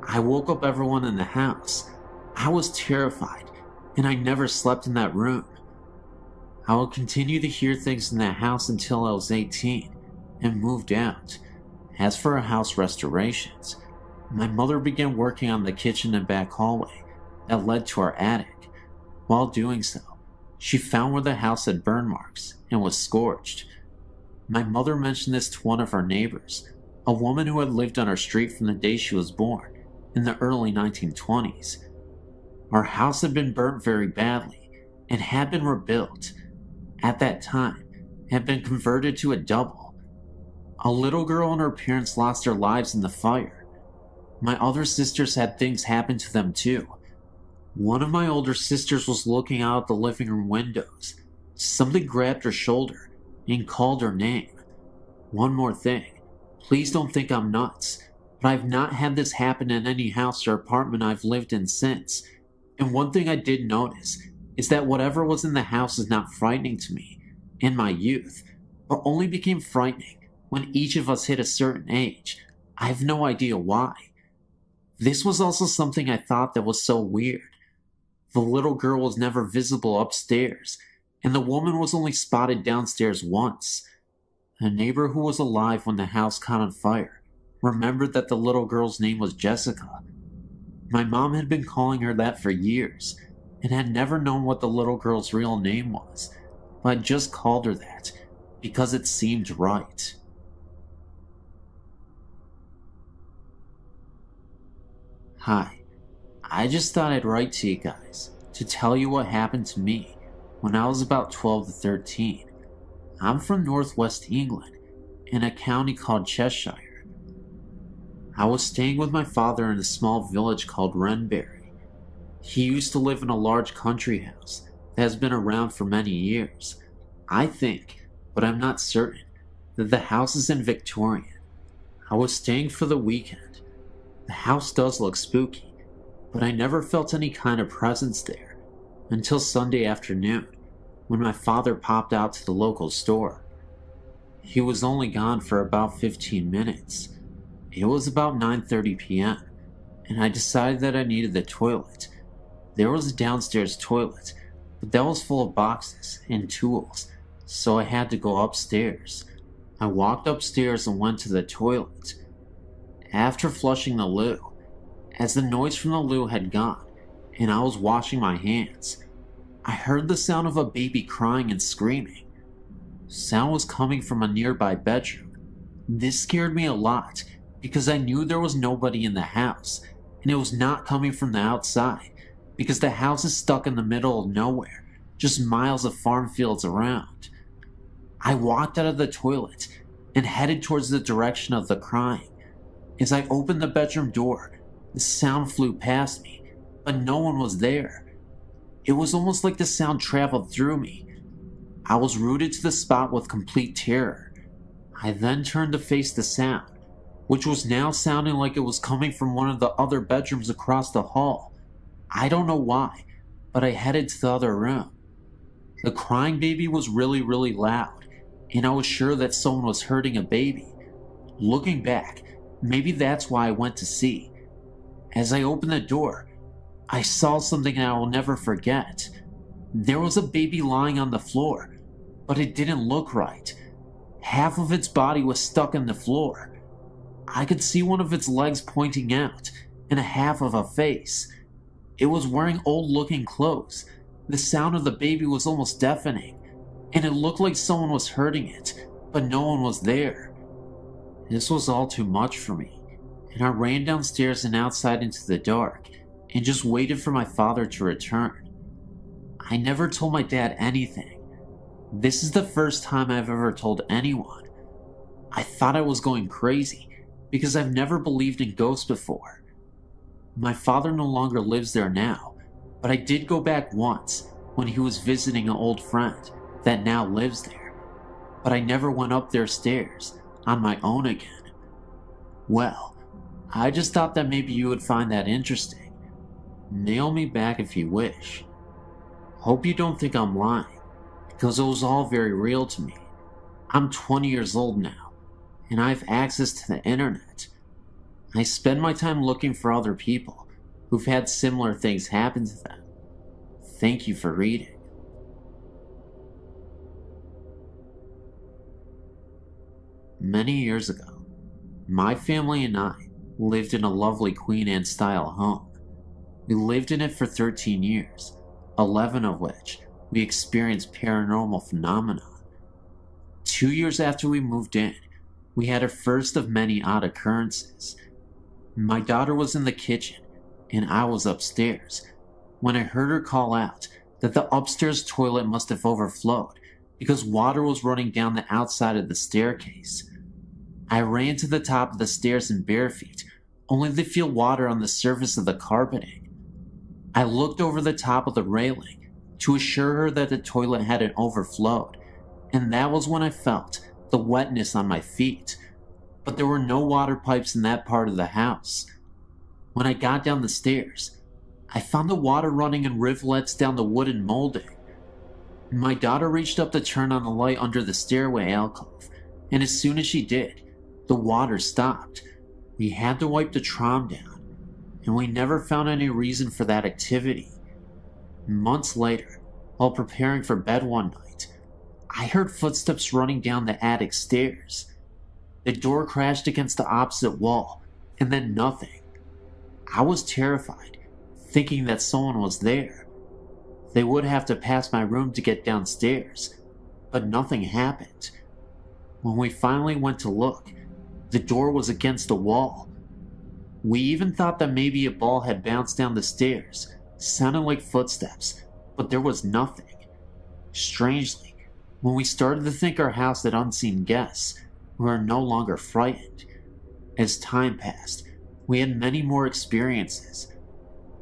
I woke up everyone in the house. I was terrified, and I never slept in that room. I would continue to hear things in that house until I was 18 and moved out. As for our house restorations, my mother began working on the kitchen and back hallway that led to our attic. While doing so, She found where the house had burn marks and was scorched. My mother mentioned this to one of our neighbors, a woman who had lived on our street from the day she was born, in the early 1920s. Our house had been burnt very badly and had been rebuilt. At that time, had been converted to a double. A little girl and her parents lost their lives in the fire. My other sisters had things happen to them too. One of my older sisters was looking out the living room windows. Something grabbed her shoulder and called her name. One more thing, please don't think I'm nuts, but I've not had this happen in any house or apartment I've lived in since. And one thing I did notice is that whatever was in the house is not frightening to me in my youth, but only became frightening when each of us hit a certain age. I have no idea why. This was also something I thought that was so weird. The little girl was never visible upstairs, and the woman was only spotted downstairs once. A neighbor who was alive when the house caught on fire remembered that the little girl's name was Jessica. My mom had been calling her that for years, and had never known what the little girl's real name was, but I just called her that because it seemed right. Hi, I just thought I'd write to you guys to tell you what happened to me when I was about 12 to 13. I'm from northwest England, in a county called Cheshire. I was staying with my father in a small village called Wrenbury. He used to live in a large country house that has been around for many years. I think, but I'm not certain, that the house is in Victorian. I was staying for the weekend. The house does look spooky, but I never felt any kind of presence there until Sunday afternoon when my father popped out to the local store. He was only gone for about 15 minutes. It was about 9:30 p.m., and I decided that I needed the toilet. There was a downstairs toilet, but that was full of boxes and tools, so I had to go upstairs. I walked upstairs and went to the toilet. After flushing the loo, as the noise from the loo had gone, and I was washing my hands, I heard the sound of a baby crying and screaming. Sound was coming from a nearby bedroom. This scared me a lot, because I knew there was nobody in the house, and it was not coming from the outside, because the house is stuck in the middle of nowhere, just miles of farm fields around. I walked out of the toilet and headed towards the direction of the crying. As I opened the bedroom door, the sound flew past me, but no one was there. It was almost like the sound traveled through me. I was rooted to the spot with complete terror. I then turned to face the sound, which was now sounding like it was coming from one of the other bedrooms across the hall. I don't know why, but I headed to the other room. The crying baby was really, really loud, and I was sure that someone was hurting a baby. Looking back, maybe that's why I went to see. As I opened the door, I saw something I will never forget. There was a baby lying on the floor, but it didn't look right. Half of its body was stuck in the floor. I could see one of its legs pointing out, and a half of a face. It was wearing old-looking clothes. The sound of the baby was almost deafening, and it looked like someone was hurting it, but no one was there. This was all too much for me, and I ran downstairs and outside into the dark, and just waited for my father to return. I never told my dad anything. This is the first time I've ever told anyone. I thought I was going crazy, because I've never believed in ghosts before. My father no longer lives there now, but I did go back once when he was visiting an old friend that now lives there, but I never went up their stairs on my own again. Well, I just thought that maybe you would find that interesting. Nail me back if you wish. Hope you don't think I'm lying, because it was all very real to me. I'm 20 years old now, and I have access to the internet. I spend my time looking for other people who've had similar things happen to them. Thank you for reading. Many years ago, my family and I lived in a lovely Queen Anne-style home. We lived in it for 13 years, 11 of which we experienced paranormal phenomena. 2 years after we moved in, we had our first of many odd occurrences. My daughter was in the kitchen, and I was upstairs, when I heard her call out that the upstairs toilet must have overflowed because water was running down the outside of the staircase. I ran to the top of the stairs in bare feet, only to feel water on the surface of the carpeting. I looked over the top of the railing to assure her that the toilet hadn't overflowed, and that was when I felt the wetness on my feet, but there were no water pipes in that part of the house. When I got down the stairs, I found the water running in rivulets down the wooden molding. My daughter reached up to turn on the light under the stairway alcove, and as soon as she did, the water stopped. We had to wipe the trom down, and we never found any reason for that activity. Months later, while preparing for bed one night, I heard footsteps running down the attic stairs. The door crashed against the opposite wall, and then nothing. I was terrified, thinking that someone was there. They would have to pass my room to get downstairs, but nothing happened. When we finally went to look, the door was against the wall. We even thought that maybe a ball had bounced down the stairs, sounding like footsteps, but there was nothing. Strangely, when we started to think our house had unseen guests, we were no longer frightened. As time passed, we had many more experiences.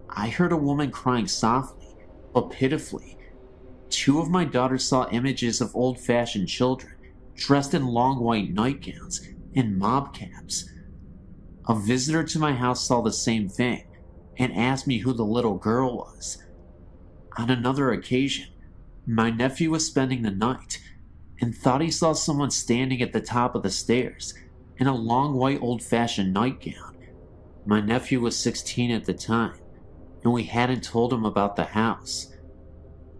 I heard a woman crying softly, but pitifully. 2 of my daughters saw images of old-fashioned children, dressed in long white nightgowns and mob caps. A visitor to my house saw the same thing, and asked me who the little girl was. On another occasion, my nephew was spending the night, and thought he saw someone standing at the top of the stairs, in a long white old-fashioned nightgown. My nephew was 16 at the time, and we hadn't told him about the house.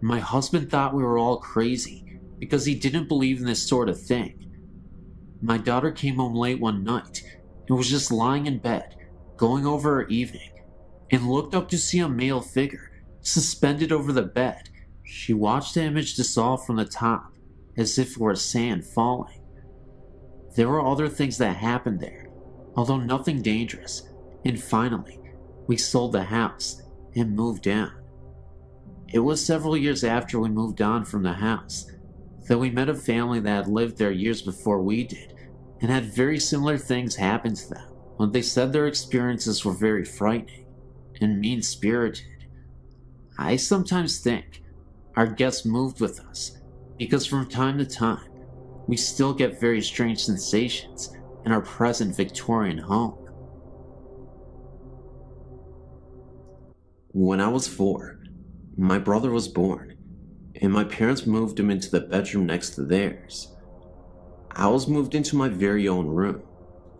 My husband thought we were all crazy, because he didn't believe in this sort of thing. My daughter came home late one night, and was just lying in bed, going over her evening, and looked up to see a male figure, suspended over the bed. She watched the image dissolve from the top, as if it were sand falling. There were other things that happened there, although nothing dangerous, and finally, we sold the house and moved down. It was several years after we moved on from the house that we met a family that had lived there years before we did, and had very similar things happen to them. When they said their experiences were very frightening and mean-spirited. I sometimes think our guests moved with us, because from time to time, we still get very strange sensations in our present Victorian home. When I was 4, my brother was born, and my parents moved him into the bedroom next to theirs. I was moved into my very own room,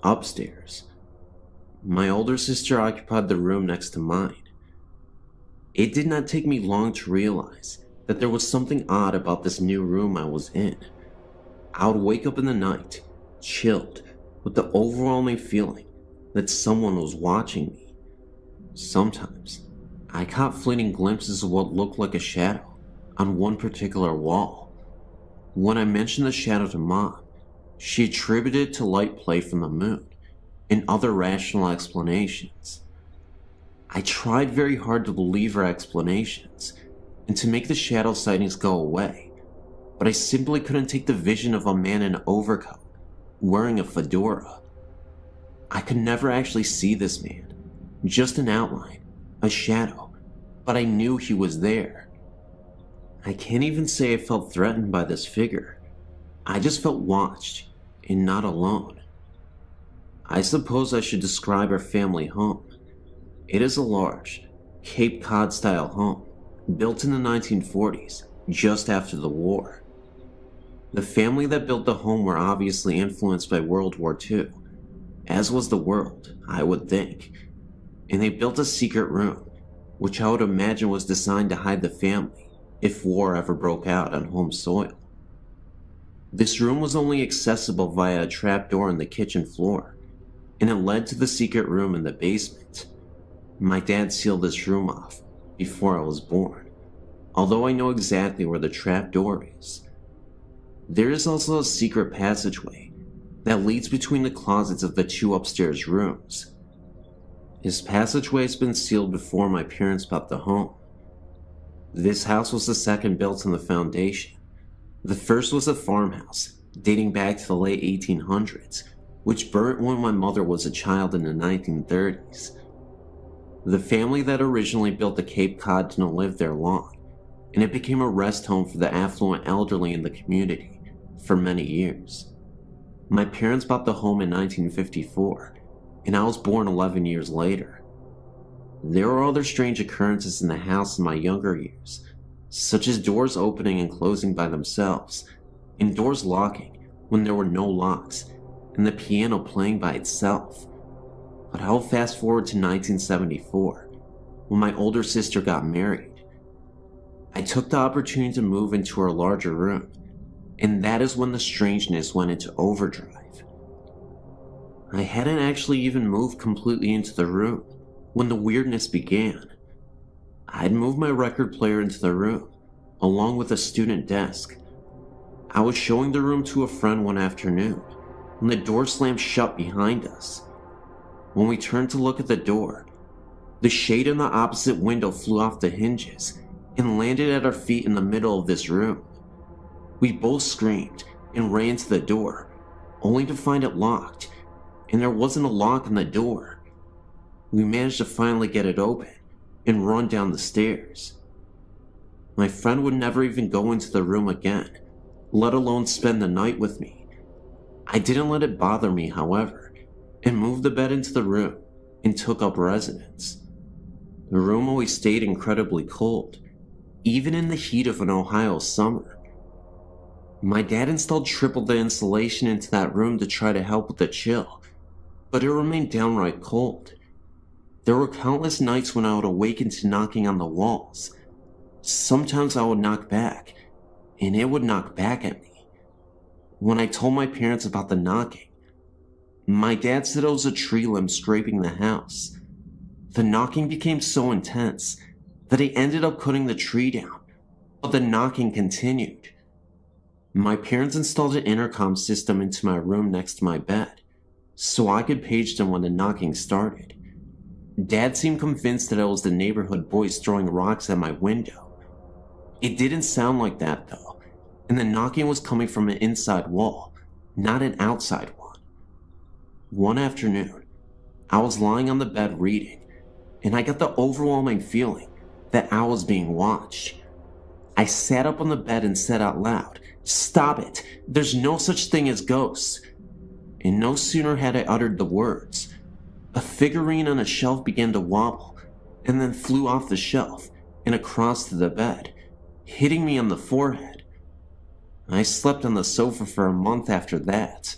upstairs. My older sister occupied the room next to mine. It did not take me long to realize that there was something odd about this new room I was in. I would wake up in the night, chilled, with the overwhelming feeling that someone was watching me. Sometimes, I caught fleeting glimpses of what looked like a shadow on one particular wall. When I mentioned the shadow to Mom, she attributed it to light play from the moon and other rational explanations. I tried very hard to believe her explanations and to make the shadow sightings go away, but I simply couldn't take the vision of a man in an overcoat, wearing a fedora. I could never actually see this man, just an outline, a shadow, but I knew he was there. I can't even say I felt threatened by this figure. I just felt watched and not alone. I suppose I should describe our family home. It is a large, Cape Cod-style home, built in the 1940s, just after the war. The family that built the home were obviously influenced by World War II, as was the world, I would think, and they built a secret room, which I would imagine was designed to hide the family if war ever broke out on home soil. This room was only accessible via a trapdoor in the kitchen floor, and it led to the secret room in the basement. My dad sealed this room off before I was born. although I know exactly where the trap door is. There is also a secret passageway that leads between the closets of the 2 upstairs rooms. This passageway has been sealed before my parents bought the home. This house was the second built on the foundation. The first was a farmhouse dating back to the late 1800s, which burnt when my mother was a child in the 1930s. The family that originally built the Cape Cod didn't live there long, and it became a rest home for the affluent elderly in the community for many years. My parents bought the home in 1954, and I was born 11 years later. There were other strange occurrences in the house in my younger years, such as doors opening and closing by themselves, and doors locking when there were no locks, and the piano playing by itself. But I'll fast forward to 1974, when my older sister got married. I took the opportunity to move into her larger room, and that is when the strangeness went into overdrive. I hadn't actually even moved completely into the room when the weirdness began. I'd moved my record player into the room, along with a student desk. I was showing the room to a friend one afternoon, when the door slammed shut behind us. When we turned to look at the door, the shade in the opposite window flew off the hinges and landed at our feet in the middle of this room. We both screamed and ran to the door, only to find it locked, and there wasn't a lock on the door. We managed to finally get it open and run down the stairs. My friend would never even go into the room again, let alone spend the night with me. I didn't let it bother me, however, and moved the bed into the room and took up residence. The room always stayed incredibly cold, even in the heat of an Ohio summer. My dad installed triple the insulation into that room to try to help with the chill, but it remained downright cold. There were countless nights when I would awaken to knocking on the walls. Sometimes I would knock back, and it would knock back at me. When I told my parents about the knocking, my dad said it was a tree limb scraping the house. The knocking became so intense that he ended up cutting the tree down, but the knocking continued. My parents installed an intercom system into my room next to my bed, so I could page them when the knocking started. Dad seemed convinced that it was the neighborhood boys throwing rocks at my window. It didn't sound like that though, and the knocking was coming from an inside wall, not an outside one. One afternoon, I was lying on the bed reading, and I got the overwhelming feeling that I was being watched. I sat up on the bed and said out loud, "Stop it! There's no such thing as ghosts!" And no sooner had I uttered the words, a figurine on a shelf began to wobble, and then flew off the shelf and across to the bed, hitting me on the forehead. I slept on the sofa for a month after that.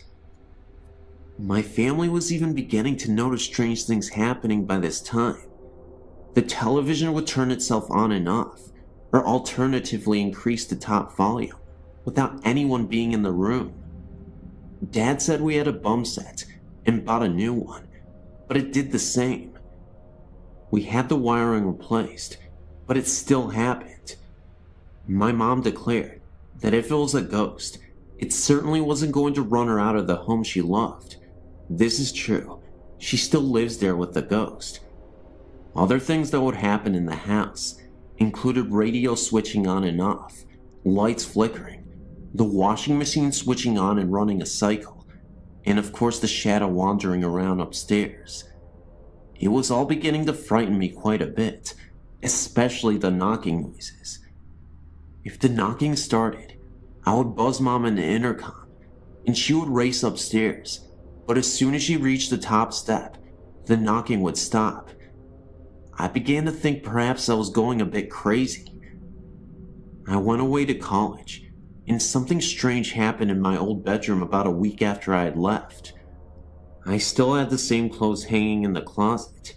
My family was even beginning to notice strange things happening by this time. The television would turn itself on and off, or alternatively increase the top volume, without anyone being in the room. Dad said we had a bum set and bought a new one, but it did the same. We had the wiring replaced, but it still happened. My mom declared that if it was a ghost, it certainly wasn't going to run her out of the home she loved. This is true. She still lives there with the ghost. Other things that would happen in the house included radio switching on and off, lights flickering, the washing machine switching on and running a cycle, and of course the shadow wandering around upstairs. It was all beginning to frighten me quite a bit, especially the knocking noises. If the knocking started, I would buzz Mom in the intercom, and she would race upstairs, but as soon as she reached the top step, the knocking would stop. I began to think perhaps I was going a bit crazy. I went away to college, and something strange happened in my old bedroom about a week after I had left. I still had the same clothes hanging in the closet,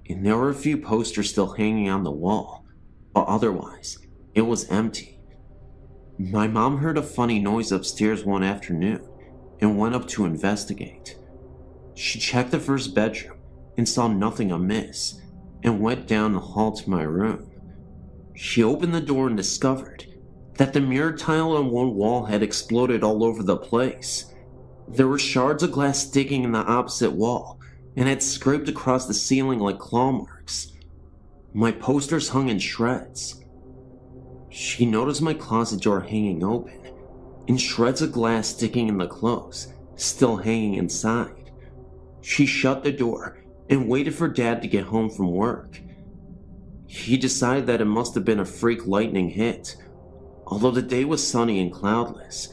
and there were a few posters still hanging on the wall, but otherwise, it was empty. My mom heard a funny noise upstairs one afternoon and went up to investigate. She checked the first bedroom and saw nothing amiss and went down the hall to my room. She opened the door and discovered that the mirrored tile on one wall had exploded all over the place. There were shards of glass sticking in the opposite wall and had scraped across the ceiling like claw marks. My posters hung in shreds. She noticed my closet door hanging open and shreds of glass sticking in the clothes, still hanging inside. She shut the door and waited for Dad to get home from work. He decided that it must have been a freak lightning hit, although the day was sunny and cloudless,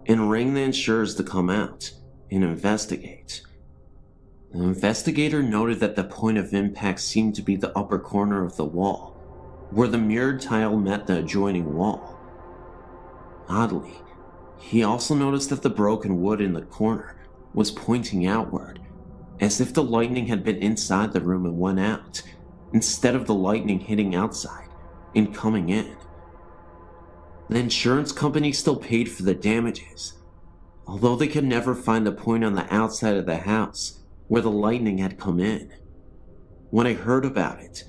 and rang the insurers to come out and investigate. The investigator noted that the point of impact seemed to be the upper corner of the wall, where the mirrored tile met the adjoining wall. Oddly, he also noticed that the broken wood in the corner was pointing outward, as if the lightning had been inside the room and went out, instead of the lightning hitting outside and coming in. The insurance company still paid for the damages, although they could never find the point on the outside of the house where the lightning had come in. When I heard about it,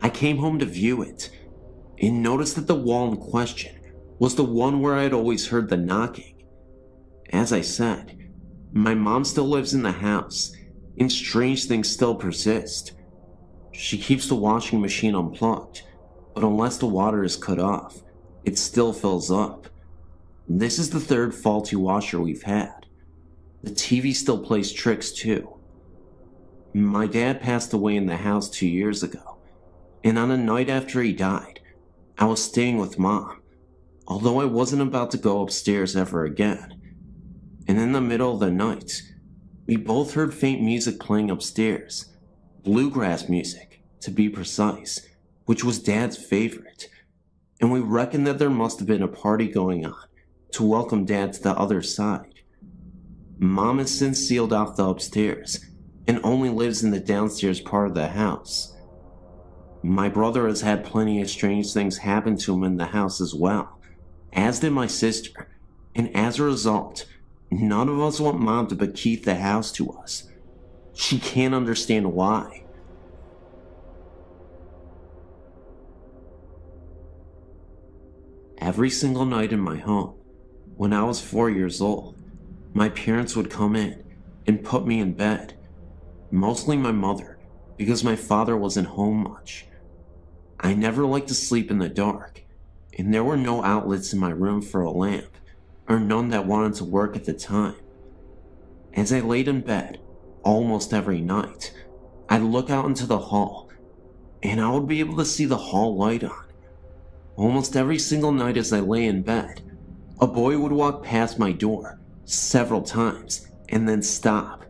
I came home to view it, and noticed that the wall in question was the one where I had always heard the knocking. As I said, my mom still lives in the house, and strange things still persist. She keeps the washing machine unplugged, but unless the water is cut off, it still fills up. This is the third faulty washer we've had. The TV still plays tricks too. My dad passed away in the house 2 years ago, and on a night after he died, I was staying with Mom, although I wasn't about to go upstairs ever again. And in the middle of the night, we both heard faint music playing upstairs, bluegrass music, to be precise, which was Dad's favorite, and we reckoned that there must have been a party going on to welcome Dad to the other side. Mom has since sealed off the upstairs and only lives in the downstairs part of the house. My brother has had plenty of strange things happen to him in the house as well, as did my sister, and as a result, none of us want Mom to bequeath the house to us. She can't understand why. Every single night in my home, when I was 4 years old, my parents would come in and put me in bed. Mostly my mother, because my father wasn't home much. I never liked to sleep in the dark, and there were no outlets in my room for a lamp, or none that wanted to work at the time. As I laid in bed, almost every night, I'd look out into the hall, and I would be able to see the hall light on. Almost every single night as I lay in bed, a boy would walk past my door several times and then stop.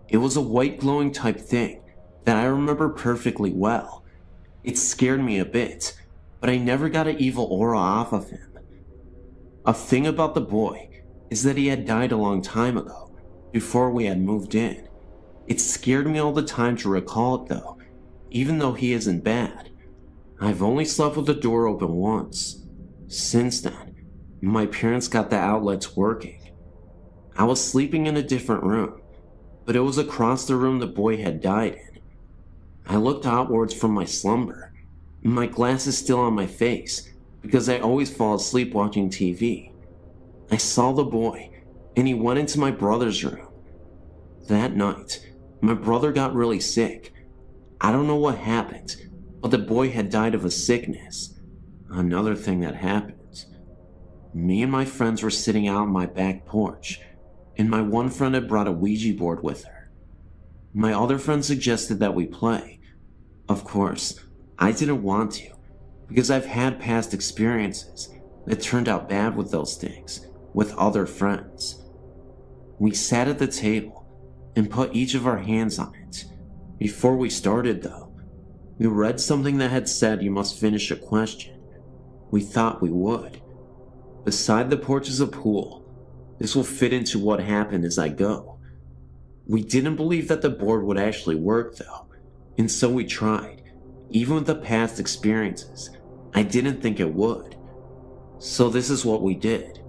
It was a white glowing type thing that I remember perfectly well. It scared me a bit, but I never got an evil aura off of him. A thing about the boy is that he had died a long time ago, before we had moved in. It scared me all the time to recall it though, even though he isn't bad. I've only slept with the door open once. Since then, my parents got the outlets working. I was sleeping in a different room, but it was across the room the boy had died in. I looked outwards from my slumber, my glasses still on my face, because I always fall asleep watching TV. I saw the boy, and he went into my brother's room. That night, my brother got really sick. I don't know what happened, but the boy had died of a sickness. Another thing that happened. Me and my friends were sitting out on my back porch, and my one friend had brought a Ouija board with her. My other friend suggested that we play. Of course, I didn't want to, because I've had past experiences that turned out bad with those things, with other friends. We sat at the table and put each of our hands on it. Before we started though, we read something that had said you must finish a question. We thought we would. Beside the porch is a pool. This will fit into what happened as I go. We didn't believe that the board would actually work though, and so we tried. Even with the past experiences, I didn't think it would. So this is what we did.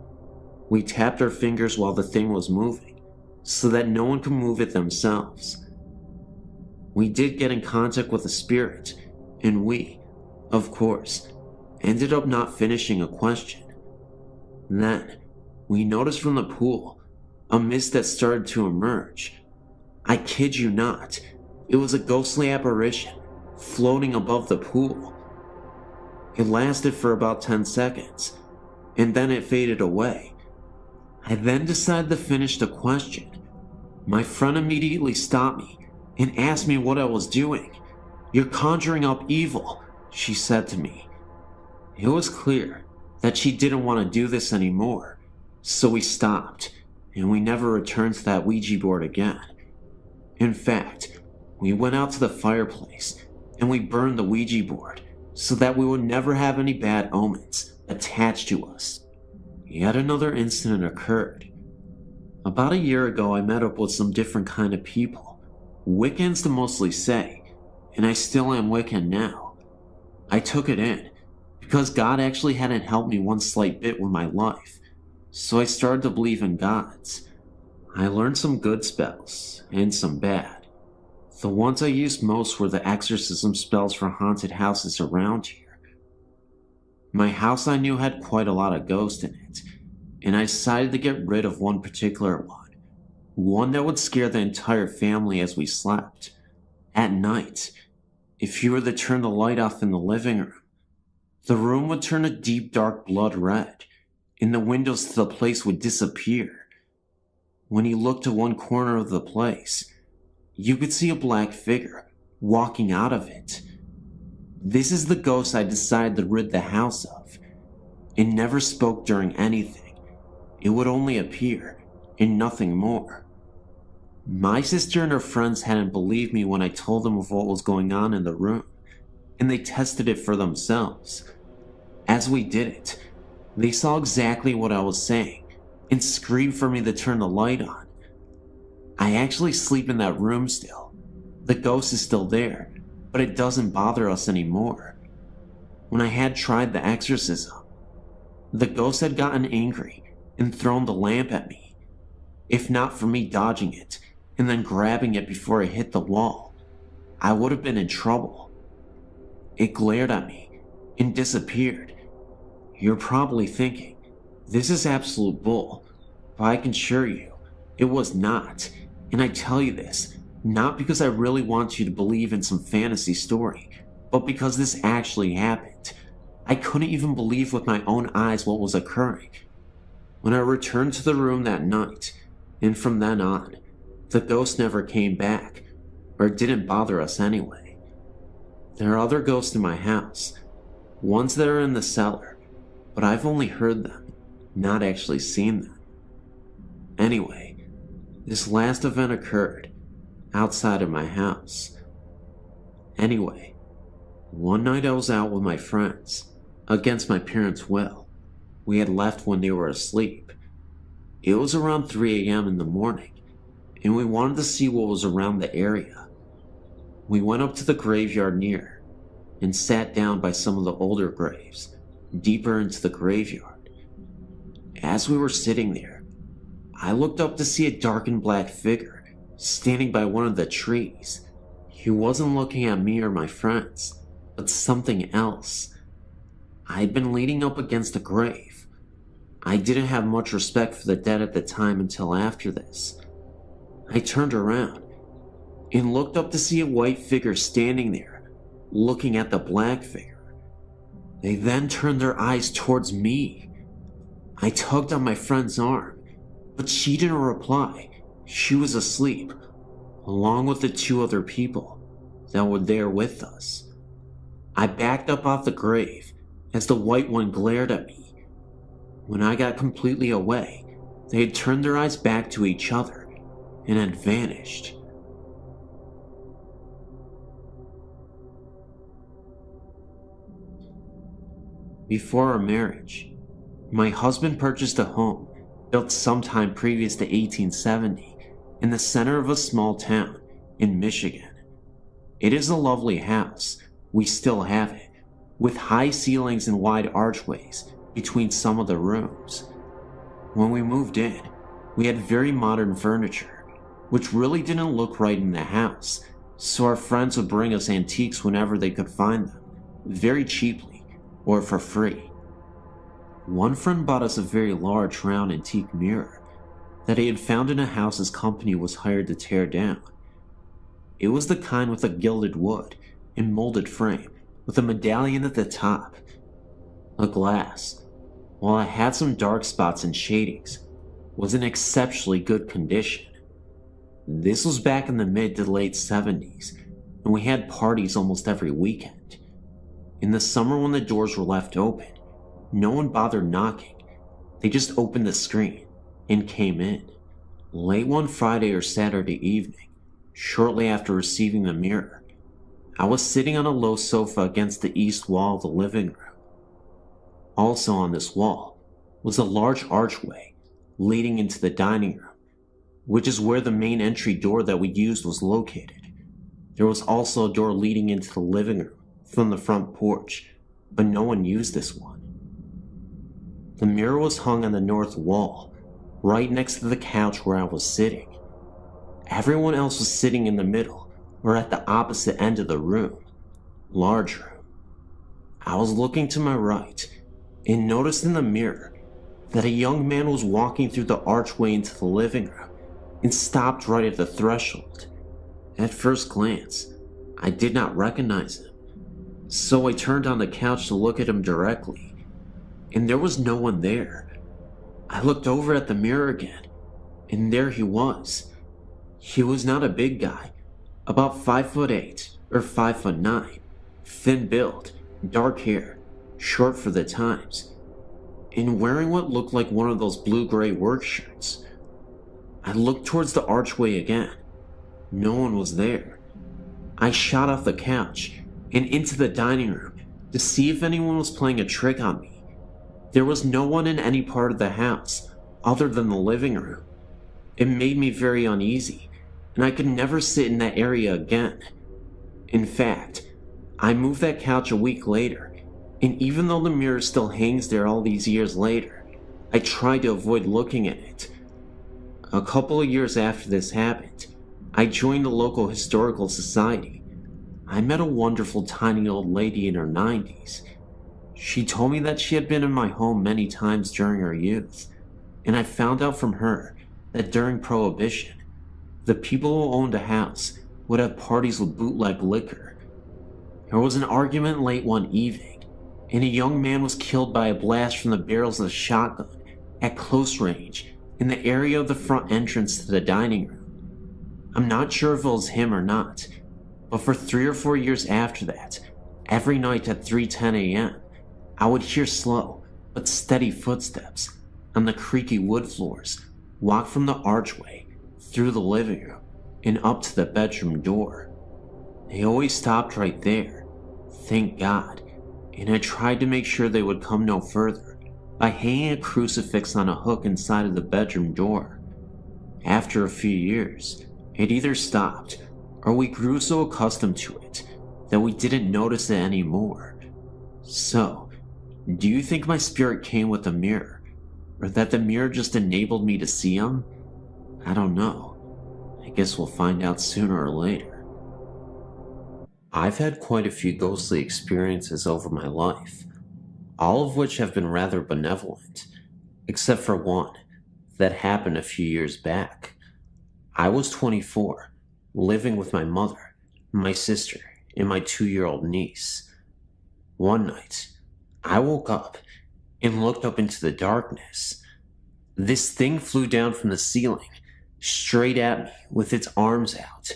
We tapped our fingers while the thing was moving, so that no one could move it themselves. We did get in contact with a spirit, and we, of course, ended up not finishing a question. Then, we noticed from the pool a mist that started to emerge. I kid you not, it was a ghostly apparition floating above the pool. It lasted for about 10 seconds, and then it faded away. I then decided to finish the question. My friend immediately stopped me and asked me what I was doing. "You're conjuring up evil," she said to me. It was clear that she didn't want to do this anymore, so we stopped, and we never returned to that Ouija board again. In fact, we went out to the fireplace and we burned the Ouija board so that we would never have any bad omens attached to us. Yet another incident occurred. About a year ago, I met up with some different kind of people. Wiccans to mostly say, and I still am Wiccan now. I took it in, because God actually hadn't helped me one slight bit with my life, so I started to believe in gods. I learned some good spells, and some bad. The ones I used most were the exorcism spells for haunted houses around here. My house I knew had quite a lot of ghosts in it, and I decided to get rid of one particular one that would scare the entire family as we slept. At night, if you were to turn the light off in the living room, the room would turn a deep dark blood red, and the windows to the place would disappear. When you looked to one corner of the place, you could see a black figure walking out of it. This is the ghost I decided to rid the house of. It never spoke during anything. It would only appear, and nothing more. My sister and her friends hadn't believed me when I told them of what was going on in the room, and they tested it for themselves. As we did it, they saw exactly what I was saying, and screamed for me to turn the light on. I actually sleep in that room still. The ghost is still there, but it doesn't bother us anymore. When I had tried the exorcism, the ghost had gotten angry and thrown the lamp at me. If not for me dodging it and then grabbing it before it hit the wall, I would have been in trouble. It glared at me and disappeared. You're probably thinking, this is absolute bull, but I can assure you, it was not. And I tell you this, not because I really want you to believe in some fantasy story, but because this actually happened. I couldn't even believe with my own eyes what was occurring. When I returned to the room that night, and from then on, the ghost never came back, or didn't bother us anyway. There are other ghosts in my house, ones that are in the cellar, but I've only heard them, not actually seen them. Anyway, this last event occurred outside of my house. Anyway, one night I was out with my friends, against my parents' will. We had left when they were asleep. It was around 3 a.m. in the morning, and we wanted to see what was around the area. We went up to the graveyard near, and sat down by some of the older graves, deeper into the graveyard. As we were sitting there, I looked up to see a dark and black figure standing by one of the trees. He wasn't looking at me or my friends, but something else. I had been leaning up against a grave. I didn't have much respect for the dead at the time until after this. I turned around and looked up to see a white figure standing there, looking at the black figure. They then turned their eyes towards me. I tugged on my friend's arm, but she didn't reply. She was asleep, along with the two other people that were there with us. I backed up off the grave as the white one glared at me. When I got completely away, they had turned their eyes back to each other and had vanished. Before our marriage, my husband purchased a home built sometime previous to 1870 in the center of a small town in Michigan. It is a lovely house, we still have it, with high ceilings and wide archways between some of the rooms. When we moved in, we had very modern furniture, which really didn't look right in the house, so our friends would bring us antiques whenever they could find them, very cheaply, or for free. One friend bought us a very large round antique mirror that he had found in a house his company was hired to tear down. It was the kind with a gilded wood and molded frame with a medallion at the top. The glass, while it had some dark spots and shadings, was in exceptionally good condition. This was back in the mid to late 70s, and we had parties almost every weekend. In the summer when the doors were left open, no one bothered knocking. They just opened the screen and came in. Late one Friday or Saturday evening, shortly after receiving the mirror, I was sitting on a low sofa against the east wall of the living room. Also on this wall was a large archway leading into the dining room, which is where the main entry door that we used was located. There was also a door leading into the living room from the front porch, but no one used this one. The mirror was hung on the north wall, right next to the couch where I was sitting. Everyone else was sitting in the middle or at the opposite end of the room, large room. I was looking to my right and noticed in the mirror that a young man was walking through the archway into the living room and stopped right at the threshold. At first glance, I did not recognize him, so I turned on the couch to look at him directly, and there was no one there. I looked over at the mirror again, and there he was. He was not a big guy, about 5'8" or 5'9", thin build, dark hair, short for the times, and wearing what looked like one of those blue-gray work shirts. I looked towards the archway again. No one was there. I shot off the couch and into the dining room to see if anyone was playing a trick on me. There was no one in any part of the house other than the living room. It made me very uneasy, and I could never sit in that area again. In fact, I moved that couch a week later, and even though the mirror still hangs there all these years later, I tried to avoid looking at it. A couple of years after this happened, I joined the local historical society. I met a wonderful tiny old lady in her 90s. She told me that she had been in my home many times during her youth, and I found out from her that during Prohibition, the people who owned a house would have parties with bootleg liquor. There was an argument late one evening, and a young man was killed by a blast from the barrels of a shotgun at close range in the area of the front entrance to the dining room. I'm not sure if it was him or not, but for 3 or 4 years after that, every night at 3:10 a.m., I would hear slow but steady footsteps on the creaky wood floors walk from the archway through the living room and up to the bedroom door. They always stopped right there, thank God, and I tried to make sure they would come no further by hanging a crucifix on a hook inside of the bedroom door. After a few years, it either stopped or we grew so accustomed to it that we didn't notice it anymore. So, do you think my spirit came with the mirror, or that the mirror just enabled me to see him? I don't know. I guess we'll find out sooner or later. I've had quite a few ghostly experiences over my life, all of which have been rather benevolent, except for one that happened a few years back. I was 24, living with my mother, my sister, and my 2-year-old niece. One night, I woke up and looked up into the darkness. This thing flew down from the ceiling, straight at me with its arms out.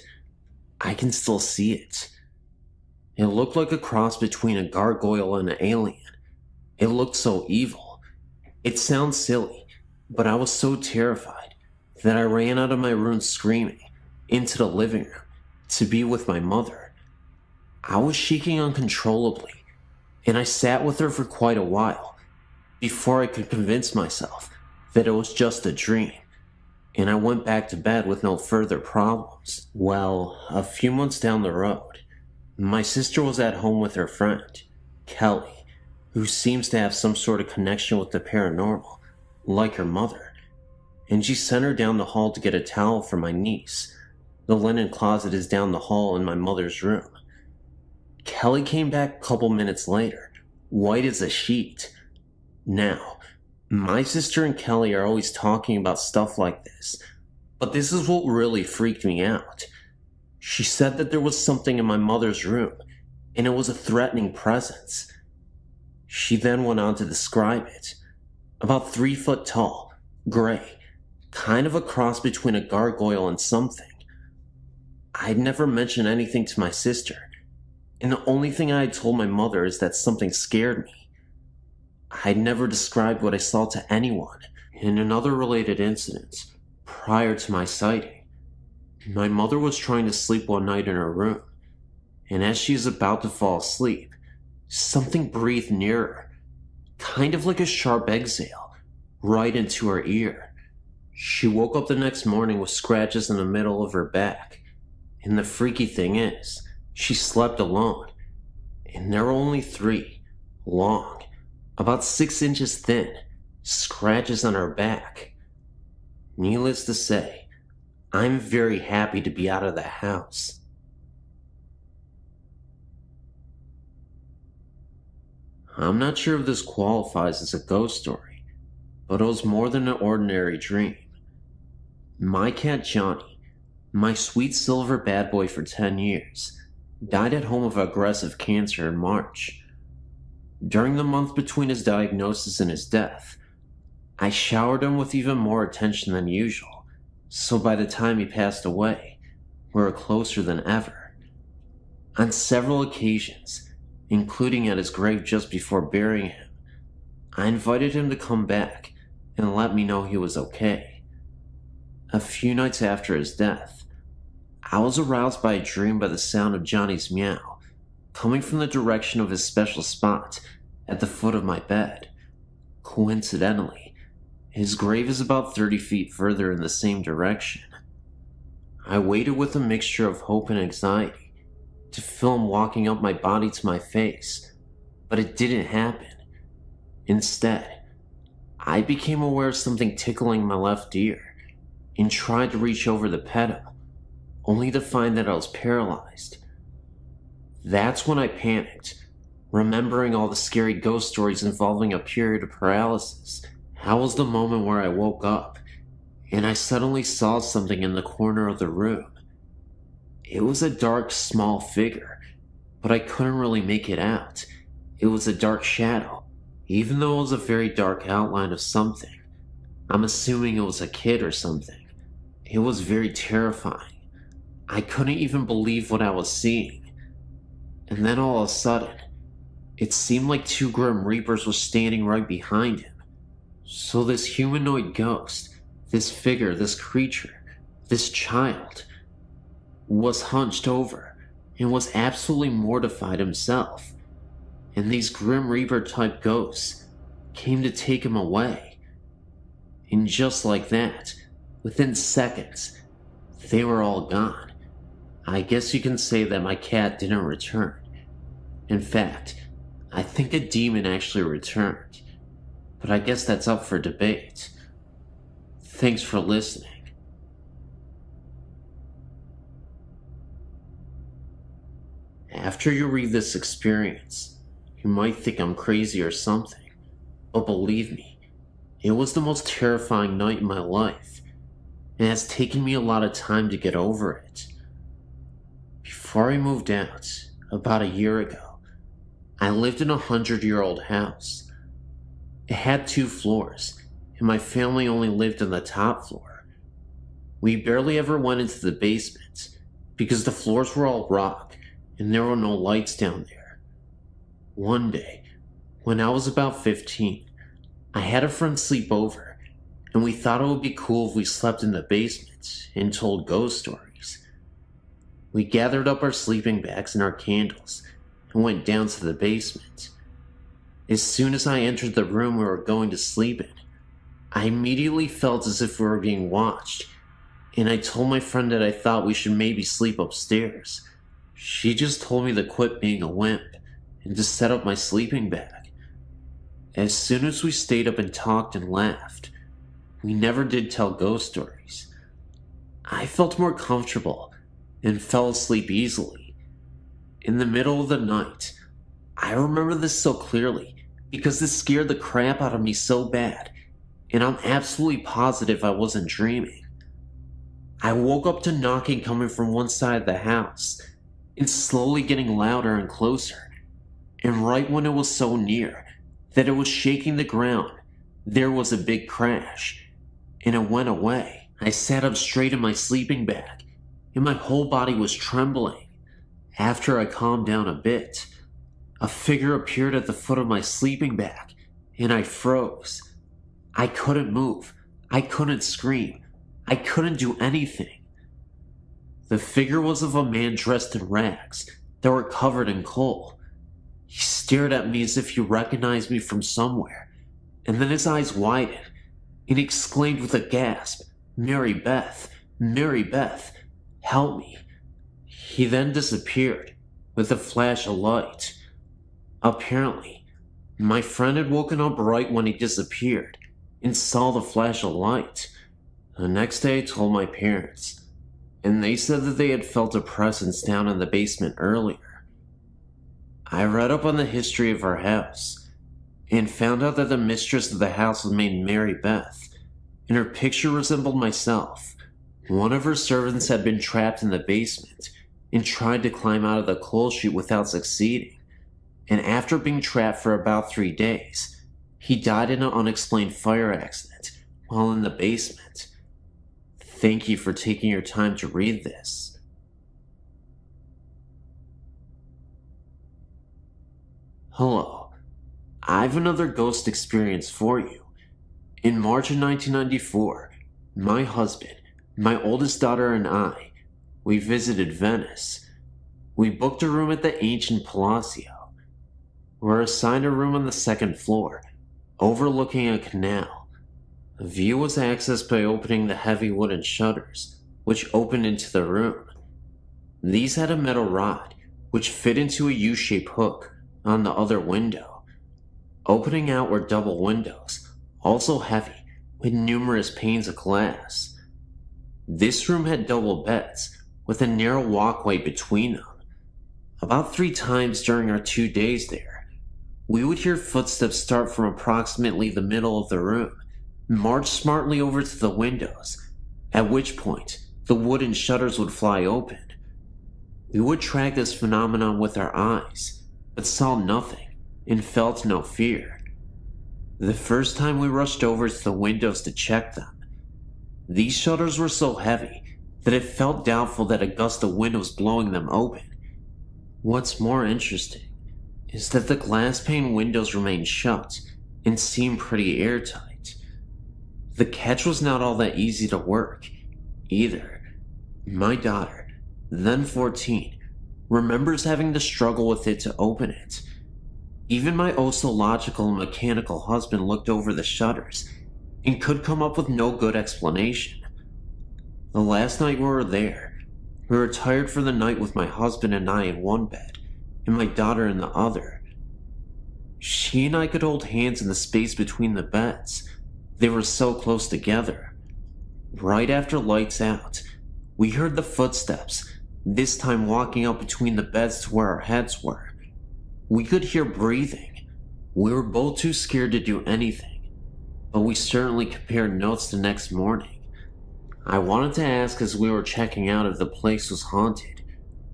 I can still see it. It looked like a cross between a gargoyle and an alien. It looked so evil. It sounds silly, but I was so terrified that I ran out of my room screaming into the living room to be with my mother. I was shaking uncontrollably, and I sat with her for quite a while before I could convince myself that it was just a dream, and I went back to bed with no further problems. Well, a few months down the road, my sister was at home with her friend, Kelly, who seems to have some sort of connection with the paranormal, like her mother, and she sent her down the hall to get a towel for my niece. The linen closet is down the hall in my mother's room. Kelly came back a couple minutes later, white as a sheet. Now, my sister and Kelly are always talking about stuff like this, but this is what really freaked me out. She said that there was something in my mother's room, and it was a threatening presence. She then went on to describe it. About 3 foot tall, gray, kind of a cross between a gargoyle and something. I'd never mentioned anything to my sister, and the only thing I had told my mother is that something scared me. I'd never described what I saw to anyone. In another related incident, prior to my sighting, my mother was trying to sleep one night in her room, and as she is about to fall asleep, something breathed near her, kind of like a sharp exhale, right into her ear. She woke up the next morning with scratches in the middle of her back, and the freaky thing is, she slept alone, and there were only 3, long, about 6 inches thin, scratches on her back. Needless to say, I'm very happy to be out of the house. I'm not sure if this qualifies as a ghost story, but it was more than an ordinary dream. My cat Johnny, my sweet silver bad boy for 10 years, died at home of aggressive cancer in March. During the month between his diagnosis and his death, I showered him with even more attention than usual, so by the time he passed away, we were closer than ever. On several occasions, including at his grave just before burying him, I invited him to come back and let me know he was okay. A few nights after his death, I was aroused by a dream by the sound of Johnny's meow, coming from the direction of his special spot at the foot of my bed. Coincidentally, his grave is about 30 feet further in the same direction. I waited with a mixture of hope and anxiety to feel him walking up my body to my face, but it didn't happen. Instead, I became aware of something tickling my left ear and tried to reach over to pet him, only to find that I was paralyzed. That's when I panicked, remembering all the scary ghost stories involving a period of paralysis. That was the moment where I woke up, and I suddenly saw something in the corner of the room. It was a dark, small figure, but I couldn't really make it out. It was a dark shadow, even though it was a very dark outline of something. I'm assuming it was a kid or something. It was very terrifying. I couldn't even believe what I was seeing. And then all of a sudden, it seemed like 2 Grim Reapers were standing right behind him. So this humanoid ghost, this figure, this creature, this child, was hunched over and was absolutely mortified himself. And these Grim Reaper type ghosts came to take him away. And just like that, within seconds, they were all gone. I guess you can say that my cat didn't return. In fact, I think a demon actually returned. But I guess that's up for debate. Thanks for listening. After you read this experience, you might think I'm crazy or something, but believe me, it was the most terrifying night in my life, and it has taken me a lot of time to get over it. Before I moved out, about a year ago, I lived in a 100-year-old house. It had 2 floors, and my family only lived on the top floor. We barely ever went into the basement, because the floors were all rock, and there were no lights down there. One day, when I was about 15, I had a friend sleep over, and we thought it would be cool if we slept in the basement and told ghost stories. We gathered up our sleeping bags and our candles and went down to the basement. As soon as I entered the room we were going to sleep in, I immediately felt as if we were being watched, and I told my friend that I thought we should maybe sleep upstairs. She just told me to quit being a wimp and to set up my sleeping bag. As soon as we stayed up and talked and laughed, we never did tell ghost stories. I felt more comfortable and fell asleep easily. In the middle of the night, I remember this so clearly because this scared the crap out of me so bad, and I'm absolutely positive I wasn't dreaming. I woke up to knocking coming from one side of the house, and slowly getting louder and closer, and right when it was so near that it was shaking the ground, there was a big crash, and it went away. I sat up straight in my sleeping bag, and my whole body was trembling. After I calmed down a bit, a figure appeared at the foot of my sleeping bag, and I froze. I couldn't move. I couldn't scream. I couldn't do anything. The figure was of a man dressed in rags that were covered in coal. He stared at me as if he recognized me from somewhere, and then his eyes widened, and he exclaimed with a gasp, "Mary Beth, Mary Beth, help me." He then disappeared with a flash of light. Apparently, my friend had woken up right when he disappeared and saw the flash of light. The next day I told my parents, and they said that they had felt a presence down in the basement earlier. I read up on the history of our house and found out that the mistress of the house was named Mary Beth, and her picture resembled myself. One of her servants had been trapped in the basement and tried to climb out of the coal chute without succeeding, and after being trapped for about 3 days, he died in an unexplained fire accident while in the basement. Thank you for taking your time to read this. Hello, I have another ghost experience for you. In March of 1994, my husband, my oldest daughter, and I, we visited Venice. We booked a room at the ancient Palazzo. We were assigned a room on the second floor, overlooking a canal. The view was accessed by opening the heavy wooden shutters, which opened into the room. These had a metal rod, which fit into a U-shaped hook on the other window. Opening out were double windows, also heavy, with numerous panes of glass. This room had double beds, with a narrow walkway between them. About 3 times during our 2 days there, we would hear footsteps start from approximately the middle of the room, march smartly over to the windows, at which point the wooden shutters would fly open. We would track this phenomenon with our eyes, but saw nothing and felt no fear. The first time we rushed over to the windows to check them, these shutters were so heavy that it felt doubtful that a gust of wind was blowing them open. What's more interesting is that the glass pane windows remained shut and seemed pretty airtight. The catch was not all that easy to work, either. My daughter, then 14, remembers having to struggle with it to open it. Even my oh-so-logical and mechanical husband looked over the shutters and could come up with no good explanation. The last night we were there, we were retired for the night with my husband and I in one bed, and my daughter in the other. She and I could hold hands in the space between the beds. They were so close together. Right after lights out, we heard the footsteps, this time walking up between the beds to where our heads were. We could hear breathing. We were both too scared to do anything, but we certainly compared notes the next morning. I wanted to ask as we were checking out if the place was haunted,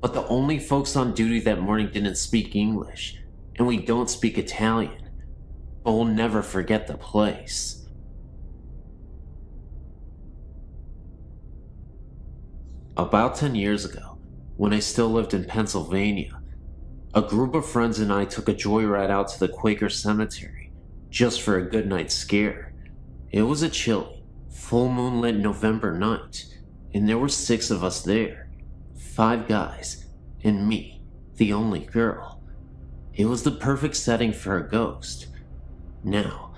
but the only folks on duty that morning didn't speak English, and we don't speak Italian, but we'll never forget the place. About 10 years ago, when I still lived in Pennsylvania, a group of friends and I took a joyride out to the Quaker Cemetery, just for a good night scare. It was a chilly, full moonlit November night, and there were 6 of us there, 5 guys, and me, the only girl. It was the perfect setting for a ghost. Now,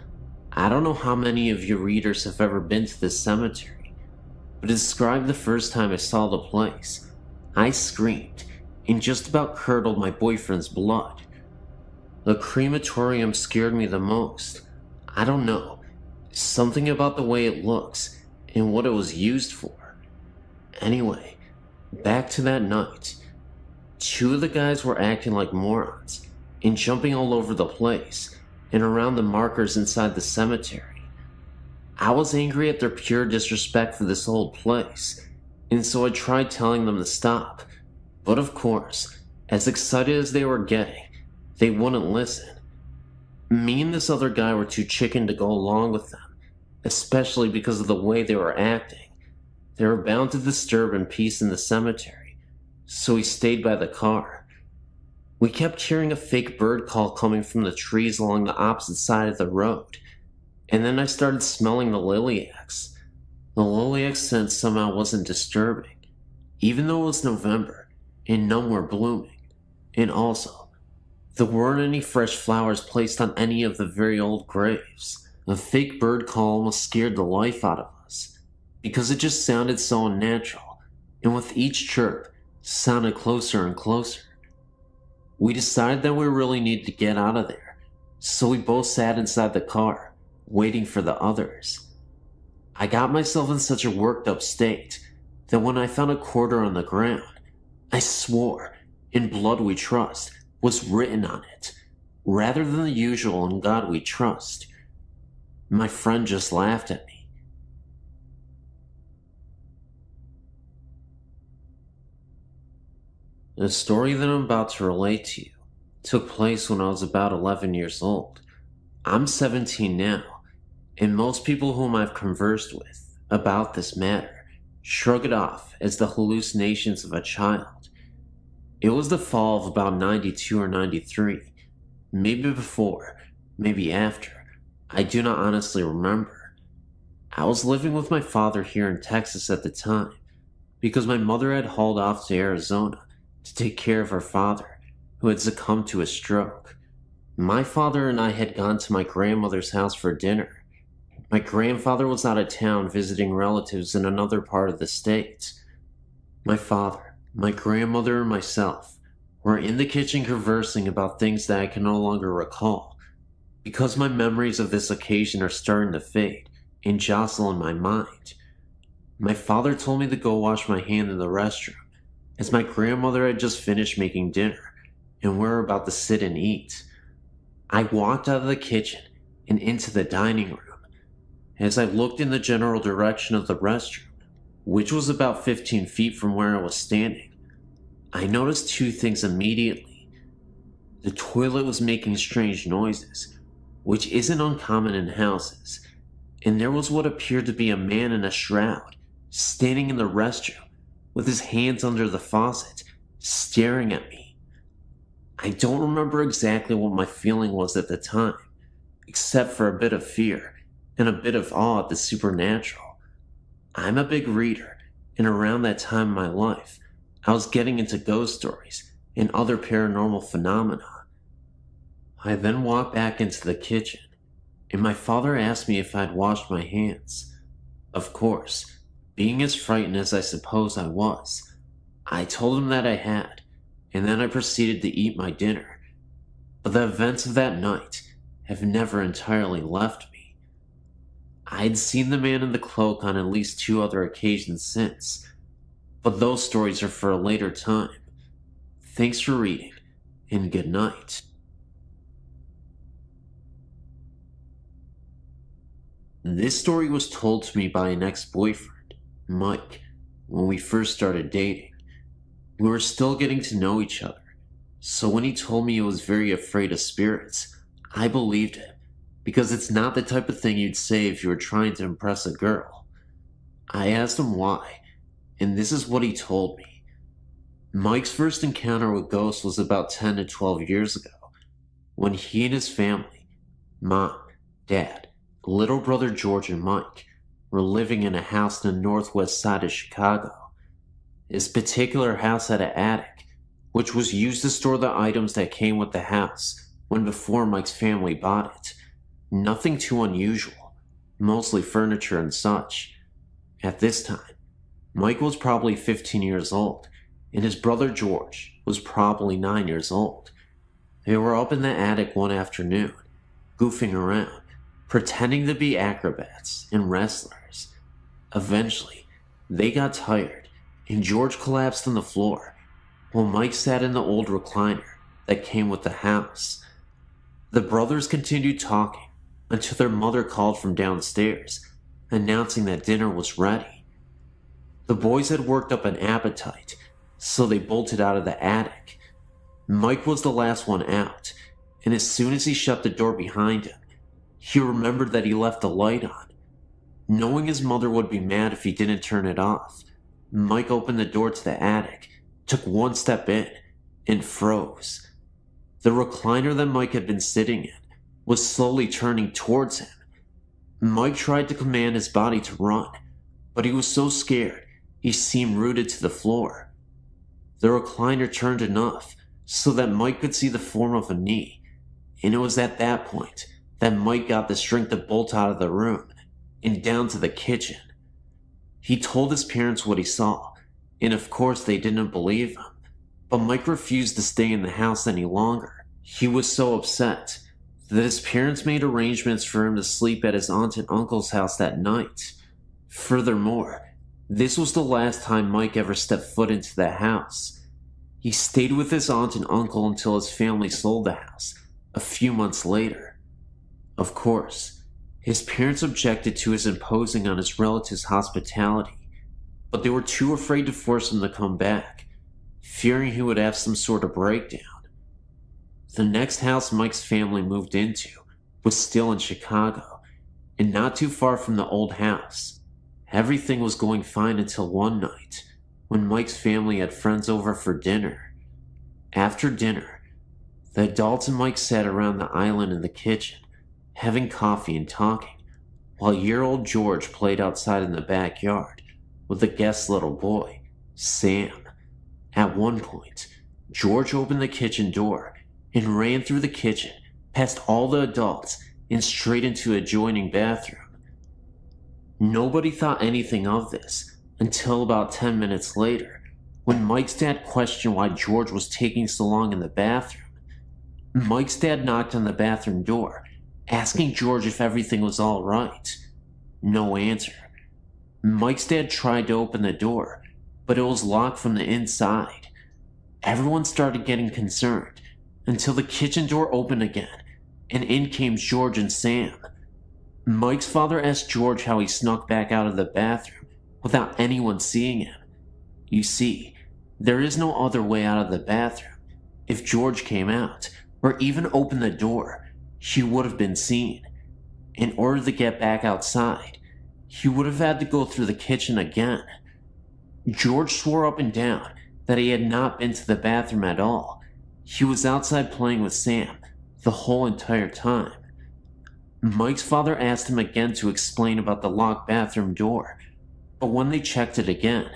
I don't know how many of you readers have ever been to this cemetery, but to describe the first time I saw the place, I screamed and just about curdled my boyfriend's blood. The crematorium scared me the most. I don't know, something about the way it looks and what it was used for. Anyway, back to that night. 2 of the guys were acting like morons, and jumping all over the place and around the markers inside the cemetery. I was angry at their pure disrespect for this old place, and so I tried telling them to stop. But of course, as excited as they were getting, they wouldn't listen. Me and this other guy were too chicken to go along with them, especially because of the way they were acting. They were bound to disturb peace in the cemetery, so we stayed by the car. We kept hearing a fake bird call coming from the trees along the opposite side of the road, and then I started smelling the lilacs. The lilac scent somehow wasn't disturbing, even though it was November and none were blooming. And also, there weren't any fresh flowers placed on any of the very old graves. The fake bird call almost scared the life out of us, because it just sounded so unnatural, and with each chirp, sounded closer and closer. We decided that we really needed to get out of there, so we both sat inside the car, waiting for the others. I got myself in such a worked up state that when I found a quarter on the ground, I swore, "In blood we trust," was written on it, rather than the usual "In God we trust." My friend just laughed at me. The story that I'm about to relate to you took place when I was about 11 years old. I'm 17 now, and most people whom I've conversed with about this matter shrug it off as the hallucinations of a child. It was the fall of about 92 or 93, maybe before, maybe after. I do not honestly remember. I was living with my father here in Texas at the time, because my mother had hauled off to Arizona to take care of her father, who had succumbed to a stroke. My father and I had gone to my grandmother's house for dinner. My grandfather was out of town visiting relatives in another part of the state. My father, my grandmother, and myself were in the kitchen conversing about things that I can no longer recall, because my memories of this occasion are starting to fade and jostle in my mind. My father told me to go wash my hand in the restroom, as my grandmother had just finished making dinner, and we were about to sit and eat. I walked out of the kitchen and into the dining room. As I looked in the general direction of the restroom, which was about 15 feet from where I was standing, I noticed two things immediately. The toilet was making strange noises, which isn't uncommon in houses, and there was what appeared to be a man in a shroud, standing in the restroom, with his hands under the faucet, staring at me. I don't remember exactly what my feeling was at the time, except for a bit of fear and a bit of awe at the supernatural. I'm a big reader, and around that time in my life, I was getting into ghost stories and other paranormal phenomena. I then walked back into the kitchen, and my father asked me if I'd washed my hands. Of course, being as frightened as I suppose I was, I told him that I had, and then I proceeded to eat my dinner. But the events of that night have never entirely left me. I had seen the man in the cloak on at least 2 other occasions since, but those stories are for a later time. Thanks for reading, and good night. This story was told to me by an ex-boyfriend, Mike, when we first started dating. We were still getting to know each other, so when he told me he was very afraid of spirits, I believed him, because it's not the type of thing you'd say if you were trying to impress a girl. I asked him why, and this is what he told me. Mike's first encounter with ghosts was about 10 to 12 years ago, when he and his family, mom, dad, little brother George, and Mike, were living in a house in the northwest side of Chicago. This particular house had an attic, which was used to store the items that came with the house when before Mike's family bought it. Nothing too unusual, mostly furniture and such. At this time, Mike was probably 15 years old, and his brother George was probably 9 years old. They were up in the attic one afternoon, goofing around, pretending to be acrobats and wrestlers. Eventually, they got tired, and George collapsed on the floor, while Mike sat in the old recliner, that came with the house. The brothers continued talking until their mother called from downstairs, announcing that dinner was ready. The boys had worked up an appetite, so they bolted out of the attic. Mike was the last one out, and as soon as he shut the door behind him, he remembered that he left the light on. Knowing his mother would be mad if he didn't turn it off, Mike opened the door to the attic, took one step in, and froze. The recliner that Mike had been sitting in was slowly turning towards him. Mike tried to command his body to run, but he was so scared he seemed rooted to the floor. The recliner turned enough so that Mike could see the form of a knee, and it was at that point that Mike got the strength to bolt out of the room and down to the kitchen. He told his parents what he saw, and of course they didn't believe him, but Mike refused to stay in the house any longer. He was so upset that his parents made arrangements for him to sleep at his aunt and uncle's house that night. Furthermore, this was the last time Mike ever stepped foot into the house. He stayed with his aunt and uncle until his family sold the house a few months later. Of course, his parents objected to his imposing on his relatives' hospitality, but they were too afraid to force him to come back, fearing he would have some sort of breakdown. The next house Mike's family moved into was still in Chicago, and not too far from the old house. Everything was going fine until one night, when Mike's family had friends over for dinner. After dinner, the adults and Mike sat around the island in the kitchen, having coffee and talking, while year-old George played outside in the backyard with the guest's little boy, Sam. At one point, George opened the kitchen door and ran through the kitchen, past all the adults, and straight into an adjoining bathroom. Nobody thought anything of this until about 10 minutes later, when Mike's dad questioned why George was taking so long in the bathroom. Mike's dad knocked on the bathroom door, asking George if everything was all right. No answer. Mike's dad tried to open the door, but it was locked from the inside. Everyone started getting concerned until the kitchen door opened again, and in came George and Sam. Mike's father asked George how he snuck back out of the bathroom without anyone seeing him. You see, there is no other way out of the bathroom. If George came out, or even opened the door, he would have been seen. In order to get back outside, he would have had to go through the kitchen again. George swore up and down that he had not been to the bathroom at all. He was outside playing with Sam the whole entire time. Mike's father asked him again to explain about the locked bathroom door, but when they checked it again,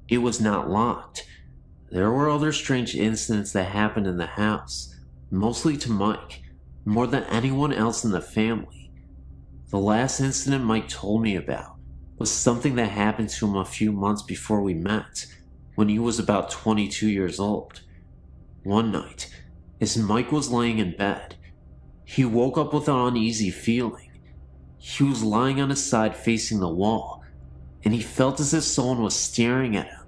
it was not locked. There were other strange incidents that happened in the house, mostly to Mike, more than anyone else in the family. The last incident Mike told me about was something that happened to him a few months before we met, when he was about 22 years old. One night, as Mike was laying in bed, he woke up with an uneasy feeling. He was lying on his side facing the wall, and he felt as if someone was staring at him.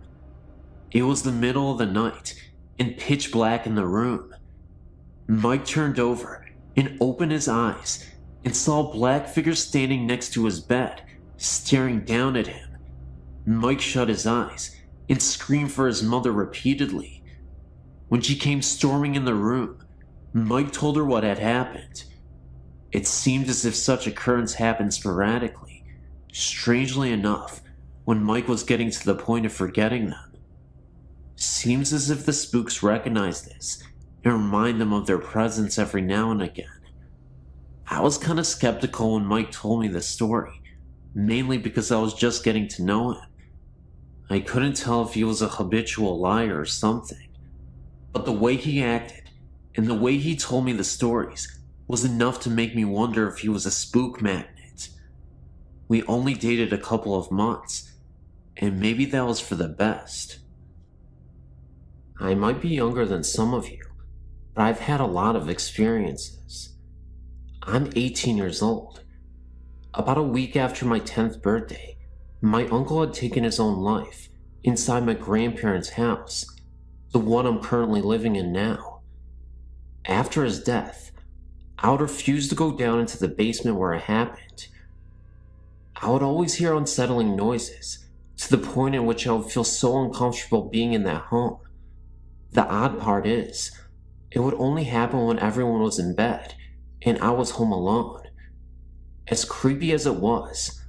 It was the middle of the night, and pitch black in the room. Mike turned over and opened his eyes, and saw a black figure standing next to his bed, staring down at him. Mike shut his eyes and screamed for his mother repeatedly. When she came storming in the room, Mike told her what had happened. It seemed as if such occurrence happened sporadically, strangely enough, when Mike was getting to the point of forgetting them. Seems as if the spooks recognize this and remind them of their presence every now and again. I was kinda skeptical when Mike told me the story, mainly because I was just getting to know him. I couldn't tell if he was a habitual liar or something, but the way he acted and the way he told me the stories was enough to make me wonder if he was a spook magnet. We only dated a couple of months, and maybe that was for the best. I might be younger than some of you, but I've had a lot of experiences. I'm 18 years old. About a week after my 10th birthday, my uncle had taken his own life inside my grandparents' house, the one I'm currently living in now. After his death, I would refuse to go down into the basement where it happened. I would always hear unsettling noises, to the point in which I would feel so uncomfortable being in that home. The odd part is, it would only happen when everyone was in bed, and I was home alone. As creepy as it was,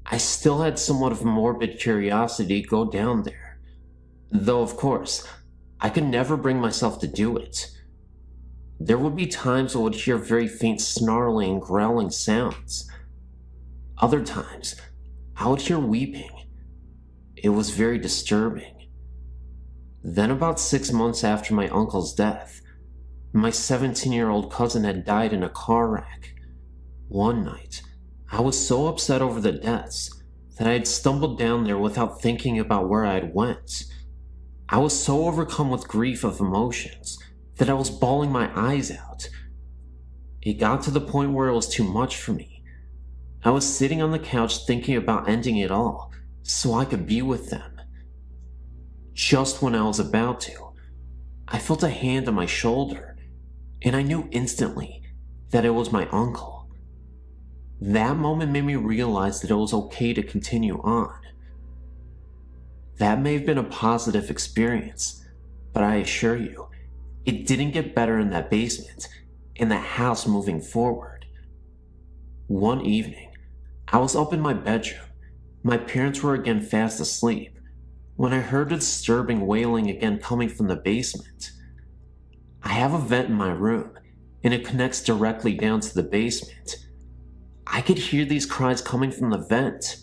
I still had somewhat of a morbid curiosity to go down there. Though, of course, I could never bring myself to do it. There would be times I would hear very faint snarling and growling sounds. Other times, I would hear weeping. It was very disturbing. Then about 6 months after my uncle's death, my 17-year-old cousin had died in a car wreck. One night, I was so upset over the deaths that I had stumbled down there without thinking about where I had went. I was so overcome with grief of emotions that I was bawling my eyes out. It got to the point where it was too much for me. I was sitting on the couch thinking about ending it all so I could be with them. Just when I was about to, I felt a hand on my shoulder, and I knew instantly that it was my uncle. That moment made me realize that it was okay to continue on. That may have been a positive experience, but I assure you, it didn't get better in that basement, in that house moving forward. One evening, I was up in my bedroom. My parents were again fast asleep, when I heard a disturbing wailing again coming from the basement. I have a vent in my room, and it connects directly down to the basement. I could hear these cries coming from the vent.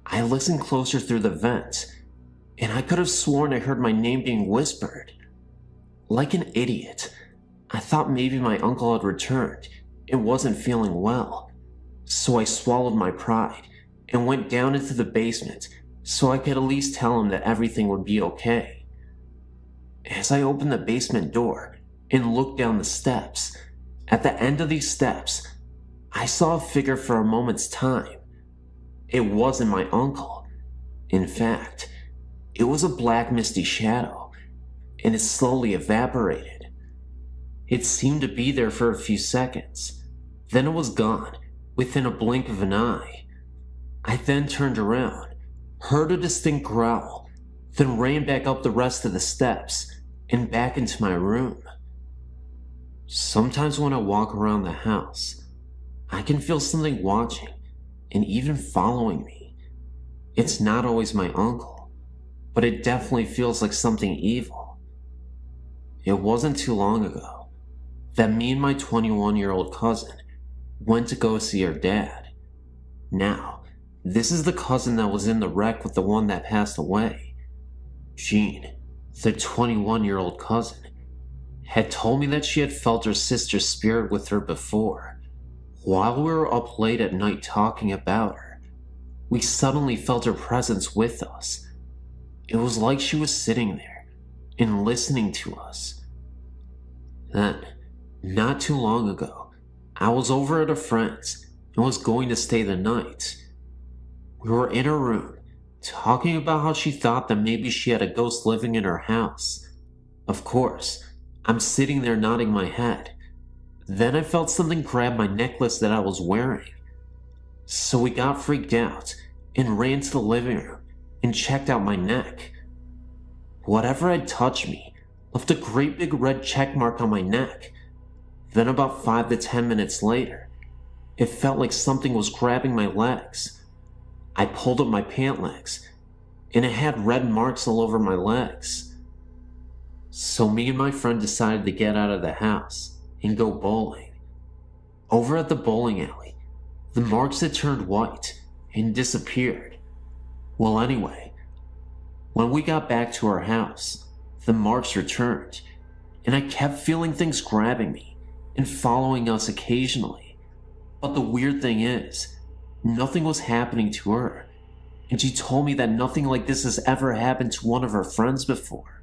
I listened closer through the vent, and I could have sworn I heard my name being whispered. Like an idiot, I thought maybe my uncle had returned and wasn't feeling well, so I swallowed my pride and went down into the basement so I could at least tell him that everything would be okay. As I opened the basement door and looked down the steps, at the end of these steps, I saw a figure for a moment's time. It wasn't my uncle. In fact, it was a black misty shadow, and it slowly evaporated. It seemed to be there for a few seconds, then it was gone within a blink of an eye. I then turned around, heard a distinct growl, then ran back up the rest of the steps and back into my room. Sometimes when I walk around the house, I can feel something watching and even following me. It's not always my uncle, but it definitely feels like something evil. It wasn't too long ago that me and my 21-year-old cousin went to go see her dad. Now, this is the cousin that was in the wreck with the one that passed away. Jean, the 21-year-old cousin, had told me that she had felt her sister's spirit with her before. While we were up late at night talking about her, we suddenly felt her presence with us. It was like she was sitting there and listening to us. Then, not too long ago, I was over at a friend's and was going to stay the night. We were in her room, talking about how she thought that maybe she had a ghost living in her house. Of course, I'm sitting there nodding my head. Then I felt something grab my necklace that I was wearing. So we got freaked out and ran to the living room and checked out my neck. Whatever had touched me left a great big red check mark on my neck. Then about 5 to 10 minutes later, it felt like something was grabbing my legs. I pulled up my pant legs, and it had red marks all over my legs. So me and my friend decided to get out of the house and go bowling. Over at the bowling alley, the marks had turned white and disappeared. Well, anyway, when we got back to our house, the marks returned, and I kept feeling things grabbing me and following us occasionally. But the weird thing is, nothing was happening to her, and she told me that nothing like this has ever happened to one of her friends before.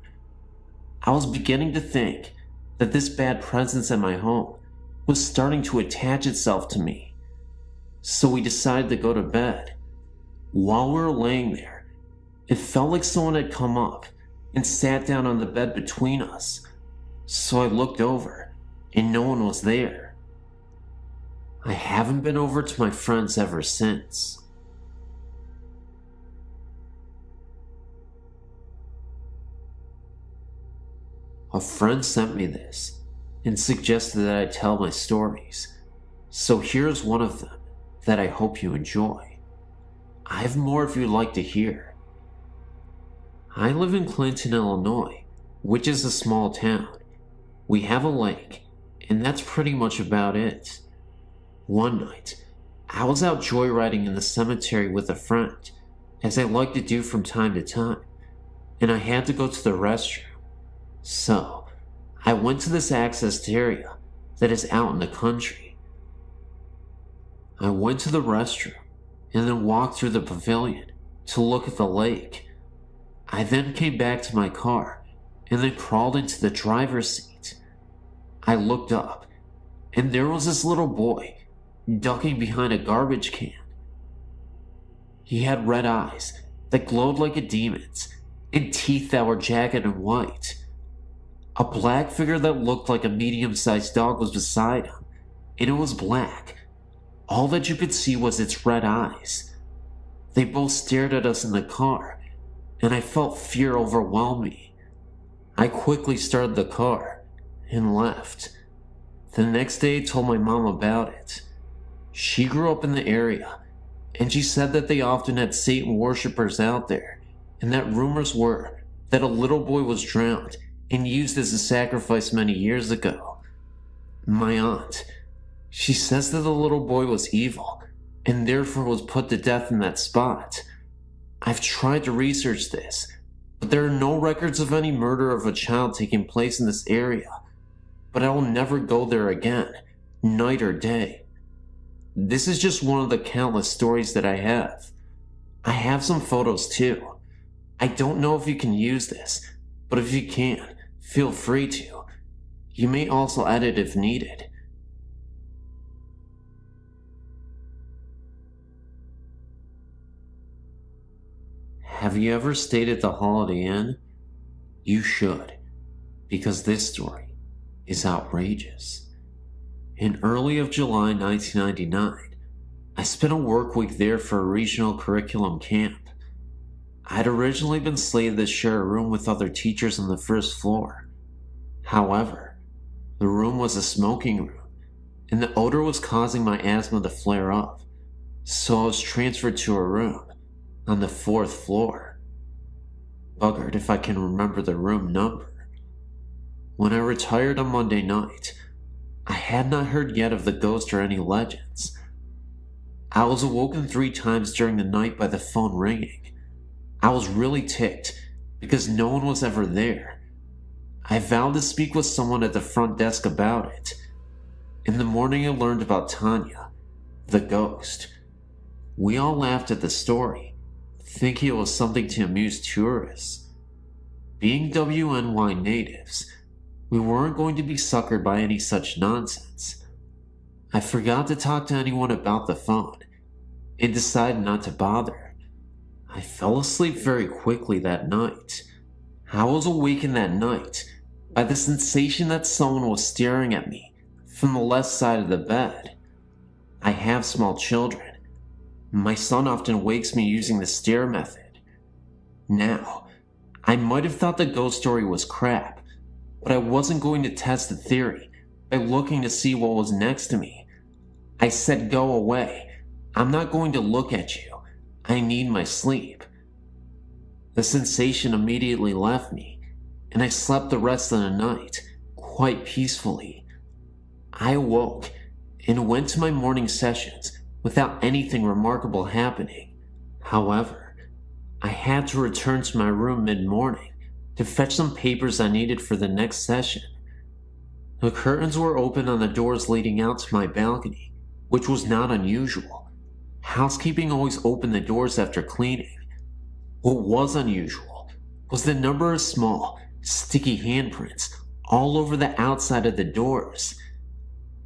I was beginning to think that this bad presence at my home was starting to attach itself to me. So we decided to go to bed. While we were laying there, it felt like someone had come up and sat down on the bed between us. so I looked over, and no one was there. I haven't been over to my friend's ever since. A friend sent me this and suggested that I tell my stories, so here's one of them that I hope you enjoy. I have more if you'd like to hear. I live in Clinton, Illinois, which is a small town. We have a lake, and that's pretty much about it. One night, I was out joyriding in the cemetery with a friend, as I like to do from time to time, and I had to go to the restroom. So, I went to this accessed area that is out in the country. I went to the restroom and then walked through the pavilion to look at the lake. I then came back to my car and then crawled into the driver's seat. I looked up and there was this little boy ducking behind a garbage can. He had red eyes that glowed like a demon's and teeth that were jagged and white. A black figure that looked like a medium-sized dog was beside him, and it was black. All that you could see was its red eyes. They both stared at us in the car, and I felt fear overwhelm me. I quickly started the car and left. The next day I told my mom about it. She grew up in the area, and she said that they often had Satan worshippers out there, and that rumors were that a little boy was drowned and used as a sacrifice many years ago. My aunt, she says that the little boy was evil and therefore was put to death in that spot. I've tried to research this, but there are no records of any murder of a child taking place in this area. But I will never go there again, night or day. This is just one of the countless stories that I have. I have some photos too. I don't know if you can use this, but if you can, feel free to. You may also edit if needed. Have you ever stayed at the Holiday Inn? You should, because this story is outrageous. In early of July 1999, I spent a work week there for a regional curriculum camp. I had originally been slated to share a room with other teachers on the first floor. However, the room was a smoking room, and the odor was causing my asthma to flare up, so I was transferred to a room on the 4th floor. Buggered if I can remember the room number. When I retired on Monday night, I had not heard yet of the ghost or any legends. I was awoken 3 times during the night by the phone ringing. I was really ticked because no one was ever there. I vowed to speak with someone at the front desk about it. In the morning I learned about Tanya, the ghost. We all laughed at the story, thinking it was something to amuse tourists. Being WNY natives, we weren't going to be suckered by any such nonsense. I forgot to talk to anyone about the phone and decided not to bother. I fell asleep very quickly that night. I was awakened that night by the sensation that someone was staring at me from the left side of the bed. I have small children. My son often wakes me using the stare method. Now, I might have thought the ghost story was crap, but I wasn't going to test the theory by looking to see what was next to me. I said, "Go away. I'm not going to look at you. I need my sleep." The sensation immediately left me, and I slept the rest of the night, quite peacefully. I awoke and went to my morning sessions without anything remarkable happening. However, I had to return to my room mid-morning to fetch some papers I needed for the next session. The curtains were open on the doors leading out to my balcony, which was not unusual. Housekeeping always opened the doors after cleaning. What was unusual was the number of small, sticky handprints all over the outside of the doors.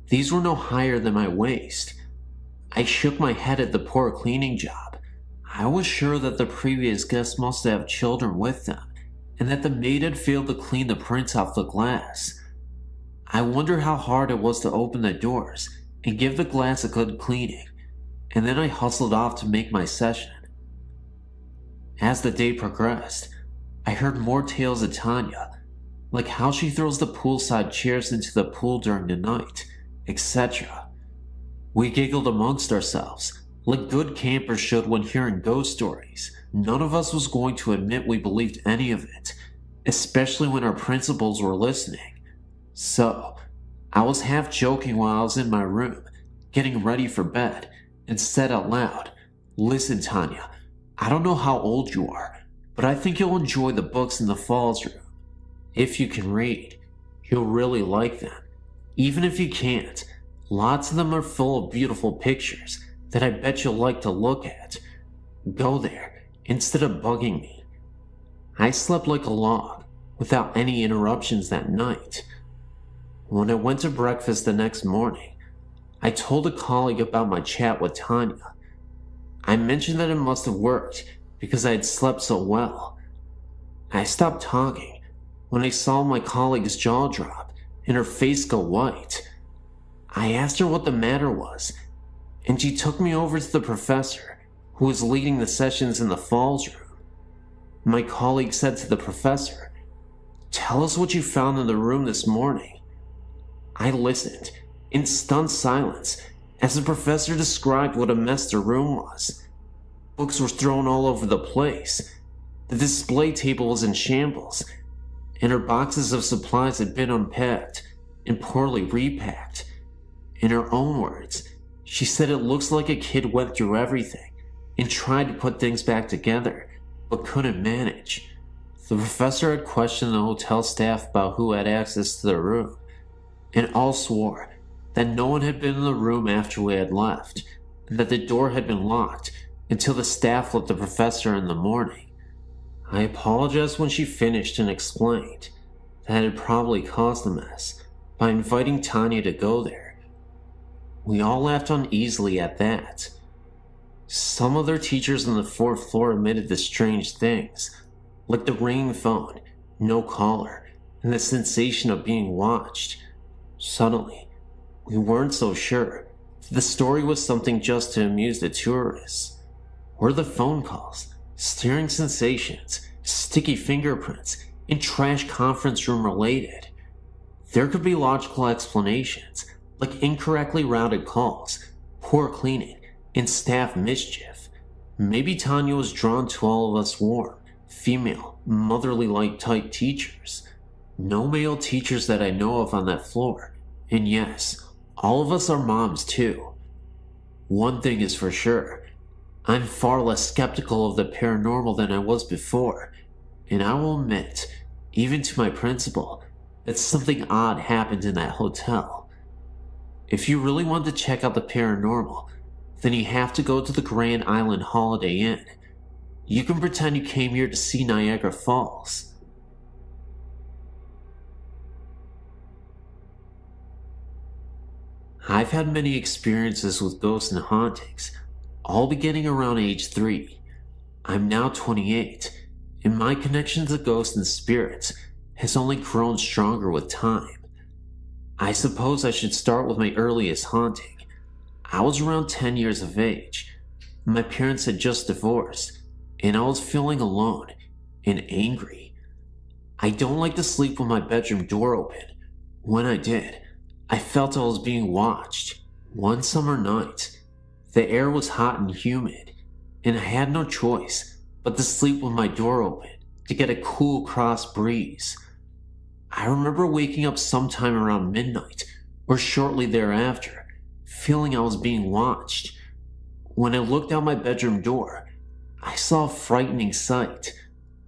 These were no higher than my waist. I shook my head at the poor cleaning job. I was sure that the previous guests must have children with them, and that the maid had failed to clean the prints off the glass. I wonder how hard it was to open the doors and give the glass a good cleaning, and then I hustled off to make my session. As the day progressed, I heard more tales of Tanya, like how she throws the poolside chairs into the pool during the night, etc. We giggled amongst ourselves, like good campers should when hearing ghost stories. None of us was going to admit we believed any of it, especially when our principals were listening. So, I was half joking while I was in my room, getting ready for bed, and said out loud, "Listen, Tanya, I don't know how old you are, but I think you'll enjoy the books in the Falls room. If you can read, you'll really like them. Even if you can't, lots of them are full of beautiful pictures that I bet you'll like to look at. Go there instead of bugging me." I slept like a log, without any interruptions that night. When I went to breakfast the next morning, I told a colleague about my chat with Tanya. I mentioned that it must have worked because I had slept so well. I stopped talking when I saw my colleague's jaw drop and her face go white. I asked her what the matter was, and she took me over to the professor who was leading the sessions in the Falls room. My colleague said to the professor, "Tell us what you found in the room this morning." I listened in stunned silence as the professor described what a mess the room was. Books were thrown all over the place. The display table was in shambles, and her boxes of supplies had been unpacked and poorly repacked. In her own words, she said it looks like a kid went through everything and tried to put things back together, but couldn't manage. The professor had questioned the hotel staff about who had access to the room, and all swore that no one had been in the room after we had left, and that the door had been locked until the staff let the professor in the morning. I apologized when she finished and explained that it had probably caused a mess by inviting Tanya to go there. We all laughed uneasily at that. Some other teachers on the fourth floor admitted to strange things, like the ringing phone, no caller, and the sensation of being watched. Suddenly, we weren't so sure if the story was something just to amuse the tourists. Were the phone calls, stirring sensations, sticky fingerprints, and trash conference room related? There could be logical explanations, like incorrectly routed calls, poor cleaning, and staff mischief. Maybe Tanya was drawn to all of us warm, female, motherly-like type teachers. No male teachers that I know of on that floor, and yes, all of us are moms too. One thing is for sure, I'm far less skeptical of the paranormal than I was before, and I will admit, even to my principal, that something odd happened in that hotel. If you really want to check out the paranormal, then you have to go to the Grand Island Holiday Inn. You can pretend you came here to see Niagara Falls. I've had many experiences with ghosts and hauntings, all beginning around age 3. I'm now 28, and my connection to ghosts and spirits has only grown stronger with time. I suppose I should start with my earliest haunting. I was around 10 years of age. My parents had just divorced, and I was feeling alone and angry. I don't like to sleep with my bedroom door open. When I did, I felt I was being watched. One summer night, the air was hot and humid, and I had no choice but to sleep with my door open to get a cool cross breeze. I remember waking up sometime around midnight or shortly thereafter, feeling I was being watched. When I looked out my bedroom door, I saw a frightening sight.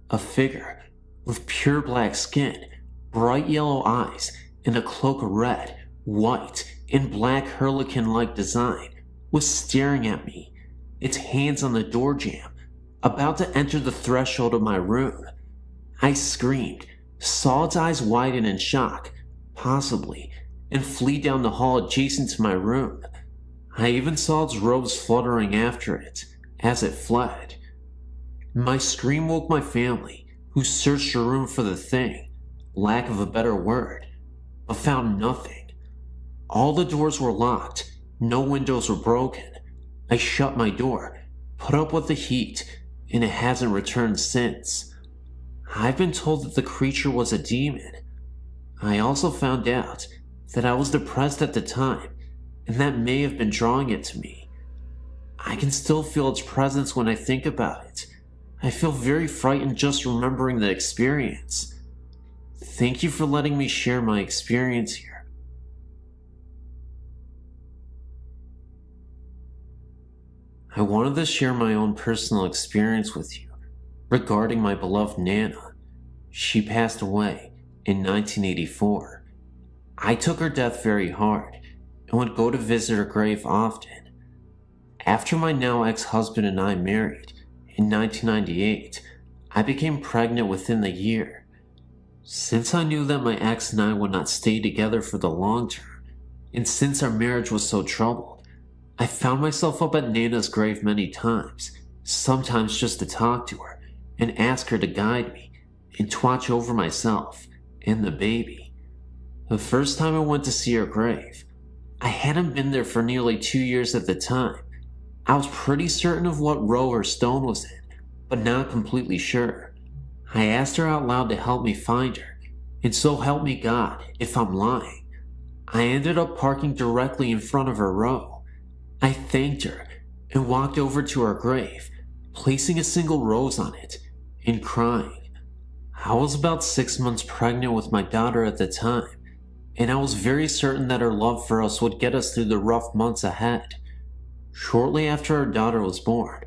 A figure with pure black skin, bright yellow eyes, and a cloak of red, white, and black harlequin-like design was staring at me, its hands on the door jamb, about to enter the threshold of my room. I screamed, saw its eyes widen in shock, possibly, and flee down the hall adjacent to my room. I even saw its robes fluttering after it as it fled. My scream woke my family, who searched the room for the thing, lack of a better word, but found nothing. All the doors were locked, no windows were broken. I shut my door, put up with the heat, and it hasn't returned since. I've been told that the creature was a demon. I also found out that I was depressed at the time, and that may have been drawing it to me. I can still feel its presence when I think about it. I feel very frightened just remembering the experience. Thank you for letting me share my experience here. I wanted to share my own personal experience with you regarding my beloved Nana. She passed away in 1984. I took her death very hard and would go to visit her grave often. After my now ex-husband and I married in 1998, I became pregnant within the year. Since I knew that my ex and I would not stay together for the long term, and since our marriage was so troubled, I found myself up at Nana's grave many times, sometimes just to talk to her and ask her to guide me and to watch over myself and the baby. The first time I went to see her grave, I hadn't been there for nearly 2 years at the time. I was pretty certain of what row her stone was in, but not completely sure. I asked her out loud to help me find her, and so help me God if I'm lying. I ended up parking directly in front of her row. I thanked her and walked over to her grave, placing a single rose on it and crying. I was about 6 months pregnant with my daughter at the time, and I was very certain that her love for us would get us through the rough months ahead. Shortly after our daughter was born,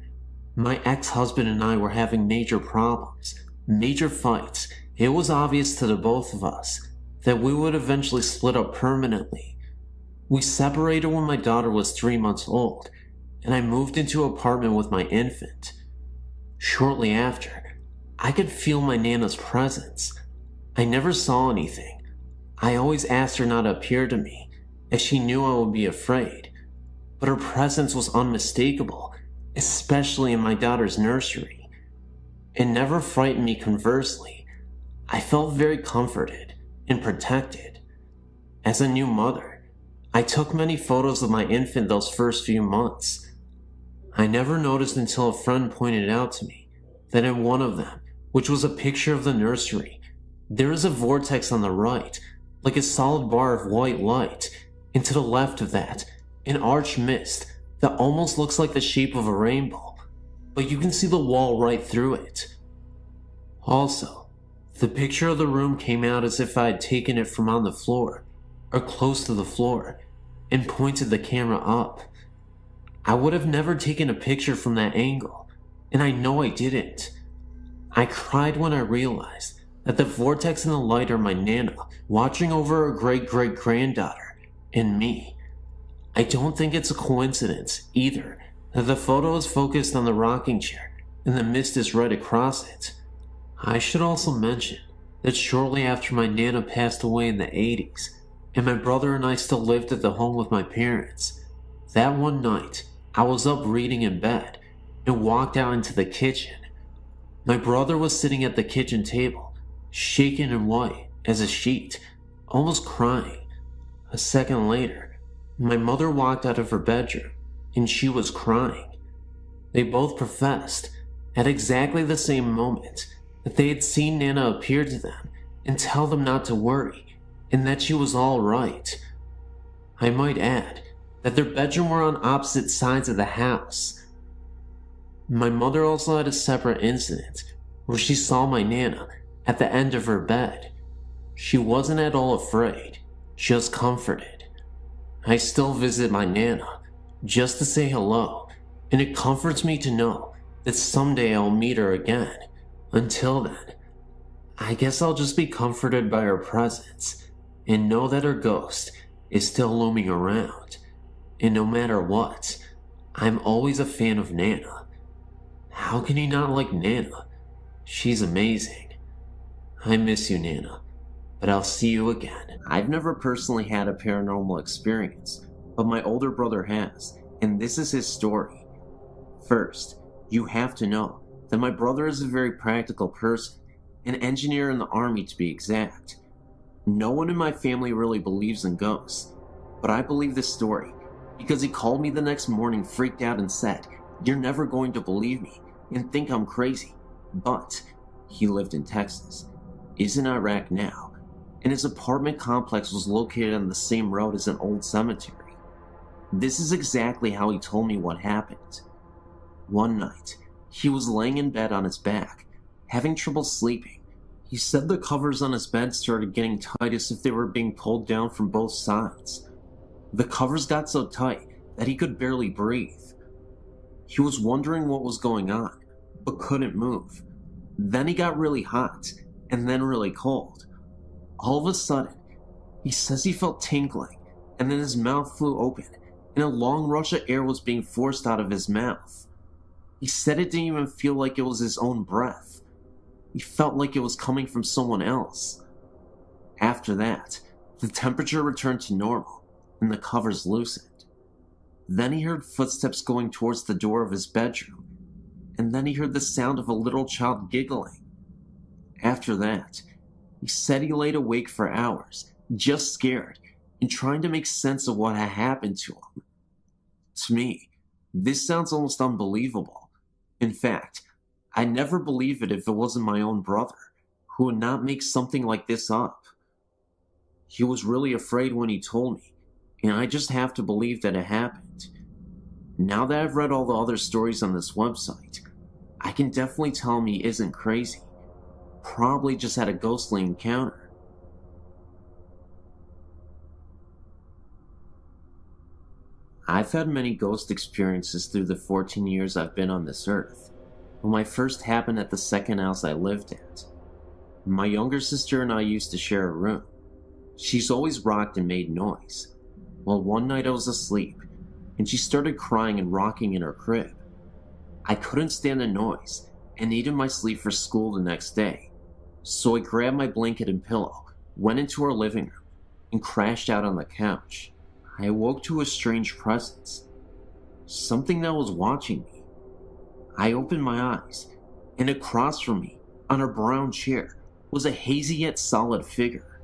my ex-husband and I were having major problems, major fights. It was obvious to the both of us that we would eventually split up permanently. We separated when my daughter was 3 months old, and I moved into an apartment with my infant. Shortly after, I could feel my Nana's presence. I never saw anything. I always asked her not to appear to me, as she knew I would be afraid. But her presence was unmistakable, especially in my daughter's nursery. It never frightened me. Conversely, I felt very comforted and protected. As a new mother, I took many photos of my infant those first few months. I never noticed until a friend pointed out to me that in one of them, which was a picture of the nursery, there is a vortex on the right, like a solid bar of white light, and to the left of that, an arched mist that almost looks like the shape of a rainbow, but you can see the wall right through it. Also, the picture of the room came out as if I had taken it from on the floor, or close to the floor, and pointed the camera up. I would have never taken a picture from that angle, and I know I didn't. I cried when I realized that the vortex and the light are my Nana watching over her great-great-granddaughter and me. I don't think it's a coincidence, either, that the photo is focused on the rocking chair and the mist is right across it. I should also mention that shortly after my Nana passed away in the 80s, and my brother and I still lived at the home with my parents, that one night, I was up reading in bed and walked out into the kitchen. My brother was sitting at the kitchen table, shaken and white as a sheet, almost crying. A second later, my mother walked out of her bedroom, and she was crying. They both professed, at exactly the same moment, that they had seen Nana appear to them and tell them not to worry, and that she was all right. I might add that their bedroom were on opposite sides of the house. My mother also had a separate incident where she saw my Nana at the end of her bed. She wasn't at all afraid, just comforted. I still visit my Nana just to say hello, and it comforts me to know that someday I'll meet her again. Until then, I guess I'll just be comforted by her presence and know that her ghost is still looming around. And no matter what, I'm always a fan of Nana. How can you not like Nana? She's amazing. I miss you, Nana, but I'll see you again. I've never personally had a paranormal experience, but my older brother has, and this is his story. First, you have to know that my brother is a very practical person, an engineer in the army to be exact. No one in my family really believes in ghosts, but I believe this story because he called me the next morning freaked out and said, "You're never going to believe me and think I'm crazy." But he lived in Texas, is in Iraq now, and his apartment complex was located on the same road as an old cemetery. This is exactly how he told me what happened. One night, he was laying in bed on his back, having trouble sleeping. He said the covers on his bed started getting tight as if they were being pulled down from both sides. The covers got so tight that he could barely breathe. He was wondering what was going on, but couldn't move. Then he got really hot, and then really cold. All of a sudden, he says he felt tingling, and then his mouth flew open, and a long rush of air was being forced out of his mouth. He said it didn't even feel like it was his own breath. He felt like it was coming from someone else. After that, the temperature returned to normal, and the covers loosened. Then he heard footsteps going towards the door of his bedroom, and then he heard the sound of a little child giggling. After that, he said he laid awake for hours, just scared, and trying to make sense of what had happened to him. To me, this sounds almost unbelievable. In fact, I'd never believe it if it wasn't my own brother, who would not make something like this up. He was really afraid when he told me, and I just have to believe that it happened. Now that I've read all the other stories on this website, I can definitely tell him he isn't crazy. Probably just had a ghostly encounter. I've had many ghost experiences through the 14 years I've been on this earth. Well, my first happened at the second house I lived at. My younger sister and I used to share a room. She's always rocked and made noise. Well, one night I was asleep, and she started crying and rocking in her crib. I couldn't stand the noise, and needed my sleep for school the next day. So I grabbed my blanket and pillow, went into our living room, and crashed out on the couch. I awoke to a strange presence. Something that was watching me. I opened my eyes, and across from me, on a brown chair, was a hazy yet solid figure.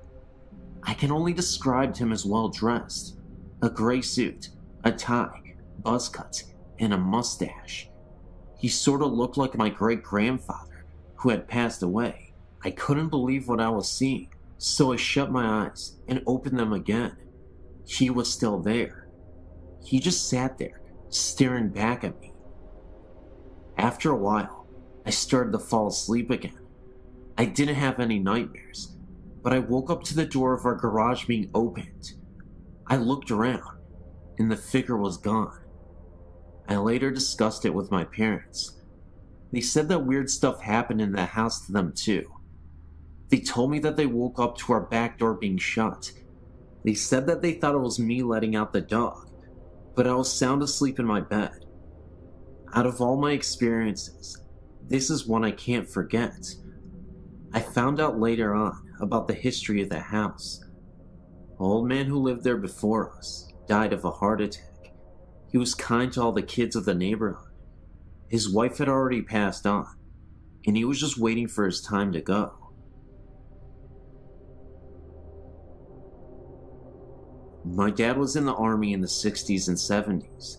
I can only describe him as well-dressed. A gray suit, a tie, buzz cuts, and a mustache. He sort of looked like my great-grandfather, who had passed away. I couldn't believe what I was seeing, so I shut my eyes and opened them again. He was still there. He just sat there, staring back at me. After a while, I started to fall asleep again. I didn't have any nightmares, but I woke up to the door of our garage being opened. I looked around, and the figure was gone. I later discussed it with my parents. They said that weird stuff happened in that house to them too. They told me that they woke up to our back door being shut. They said that they thought it was me letting out the dog, but I was sound asleep in my bed. Out of all my experiences, this is one I can't forget. I found out later on about the history of the house. An old man who lived there before us died of a heart attack. He was kind to all the kids of the neighborhood. His wife had already passed on, and he was just waiting for his time to go. My dad was in the army in the 60s and 70s.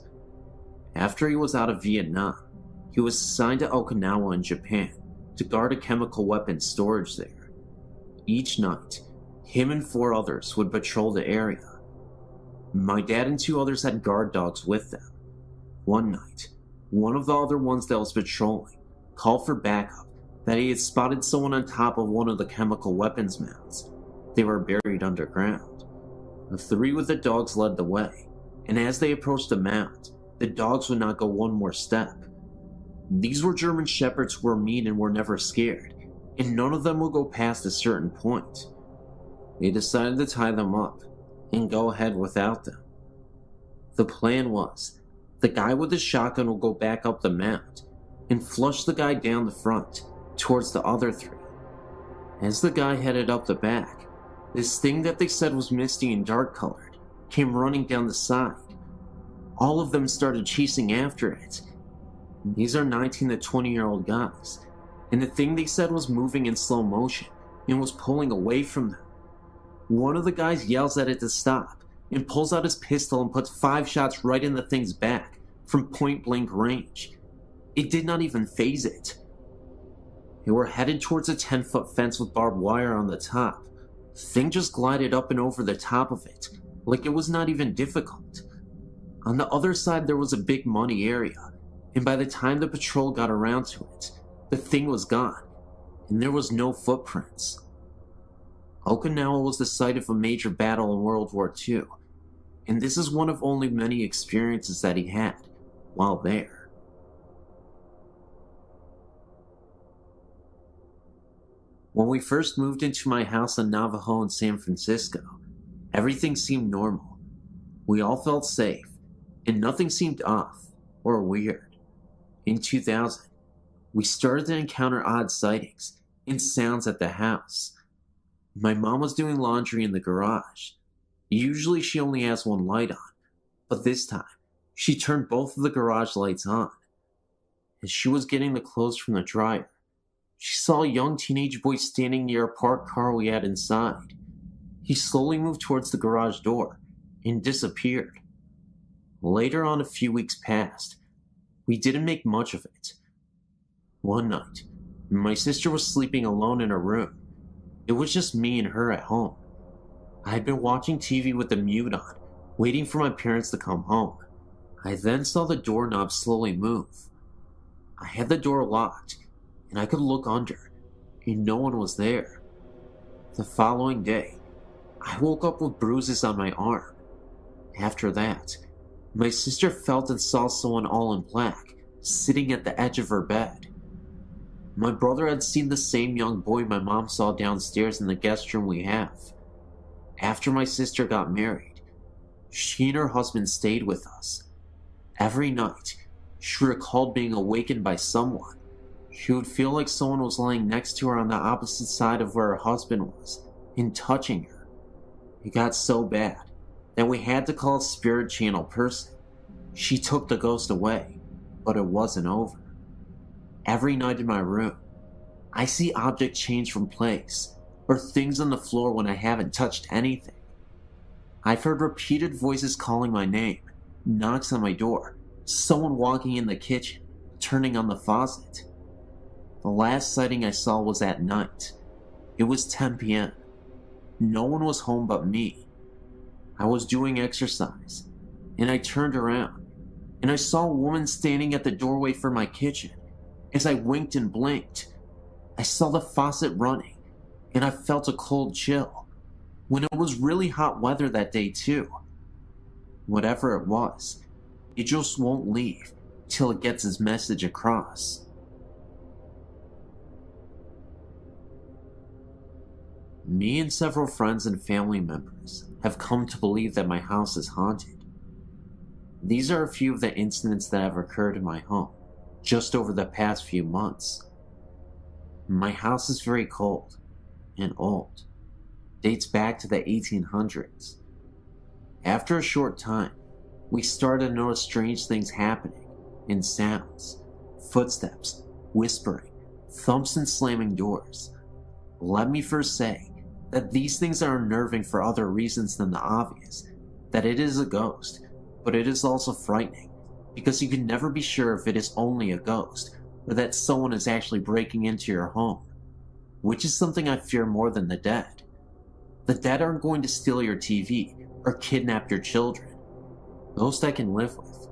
After he was out of Vietnam, he was assigned to Okinawa in Japan to guard a chemical weapons storage there. Each night, him and 4 others would patrol the area. My dad and 2 others had guard dogs with them. One night, one of the other ones that was patrolling called for backup that he had spotted someone on top of one of the chemical weapons mounds. They were buried underground. The 3 with the dogs led the way, and as they approached the mound, the dogs would not go one more step. These were German shepherds who were mean and were never scared, and none of them would go past a certain point. They decided to tie them up and go ahead without them. The plan was, the guy with the shotgun would go back up the mound and flush the guy down the front towards the other 3. As the guy headed up the back, this thing that they said was misty and dark colored came running down the side. All of them started chasing after it. These are 19 to 20-year-old guys, and the thing they said was moving in slow motion and was pulling away from them. One of the guys yells at it to stop and pulls out his pistol and puts 5 shots right in the thing's back from point-blank range. It did not even faze it. They were headed towards a 10-foot fence with barbed wire on the top. The thing just glided up and over the top of it, like it was not even difficult. On the other side there was a big money area, and by the time the patrol got around to it, the thing was gone, and there was no footprints. Okinawa was the site of a major battle in World War II, and this is one of only many experiences that he had while there. When we first moved into my house on Navajo in San Francisco, everything seemed normal. We all felt safe, and nothing seemed off or weird. In 2000, we started to encounter odd sightings and sounds at the house. My mom was doing laundry in the garage. Usually she only has one light on, but this time, she turned both of the garage lights on. As she was getting the clothes from the dryer, she saw a young teenage boy standing near a parked car we had inside. He slowly moved towards the garage door and disappeared. Later on, a few weeks passed. We didn't make much of it. One night, my sister was sleeping alone in her room. It was just me and her at home. I had been watching TV with the mute on, waiting for my parents to come home. I then saw the doorknob slowly move. I had the door locked, and I could look under, and no one was there. The following day, I woke up with bruises on my arm. After that, my sister felt and saw someone all in black, sitting at the edge of her bed. My brother had seen the same young boy my mom saw downstairs in the guest room we have. After my sister got married, she and her husband stayed with us. Every night, she recalled being awakened by someone. She would feel like someone was lying next to her on the opposite side of where her husband was, and touching her. It got so bad that we had to call a spirit channel person. She took the ghost away, but it wasn't over. Every night in my room, I see objects change from place, or things on the floor when I haven't touched anything. I've heard repeated voices calling my name, knocks on my door, someone walking in the kitchen, turning on the faucet. The last sighting I saw was at night. It was 10 p.m. No one was home but me. I was doing exercise, and I turned around, and I saw a woman standing at the doorway for my kitchen. As I winked and blinked, I saw the faucet running, and I felt a cold chill, when it was really hot weather that day too. Whatever it was, it just won't leave till it gets its message across. Me and several friends and family members have come to believe that my house is haunted. These are a few of the incidents that have occurred in my home just over the past few months. My house is very cold and old. Dates back to the 1800s. After a short time, we started to notice strange things happening, and sounds, footsteps, whispering, thumps and slamming doors. Let me first say that these things are unnerving for other reasons than the obvious, that it is a ghost, but it is also frightening, because you can never be sure if it is only a ghost, or that someone is actually breaking into your home, which is something I fear more than the dead. The dead aren't going to steal your TV, or kidnap your children. Ghosts I can live with.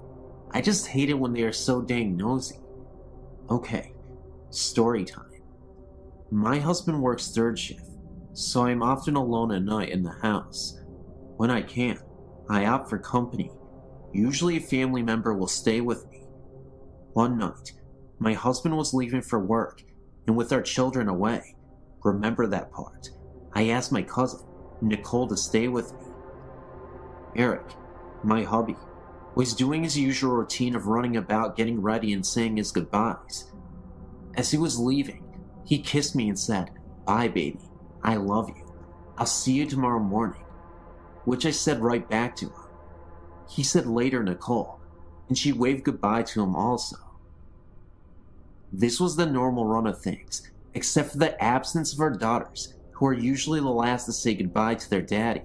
I just hate it when they are so dang nosy. Okay, story time. My husband works third shift, so I am often alone at night in the house. When I can, I opt for company. Usually a family member will stay with me. One night, my husband was leaving for work, and with our children away, remember that part, I asked my cousin, Nicole, to stay with me. Eric, my hubby, was doing his usual routine of running about getting ready and saying his goodbyes. As he was leaving, he kissed me and said, "Bye, baby. I love you. I'll see you tomorrow morning," which I said right back to him. He said later Nicole, and she waved goodbye to him also. This was the normal run of things, except for the absence of our daughters, who are usually the last to say goodbye to their daddy.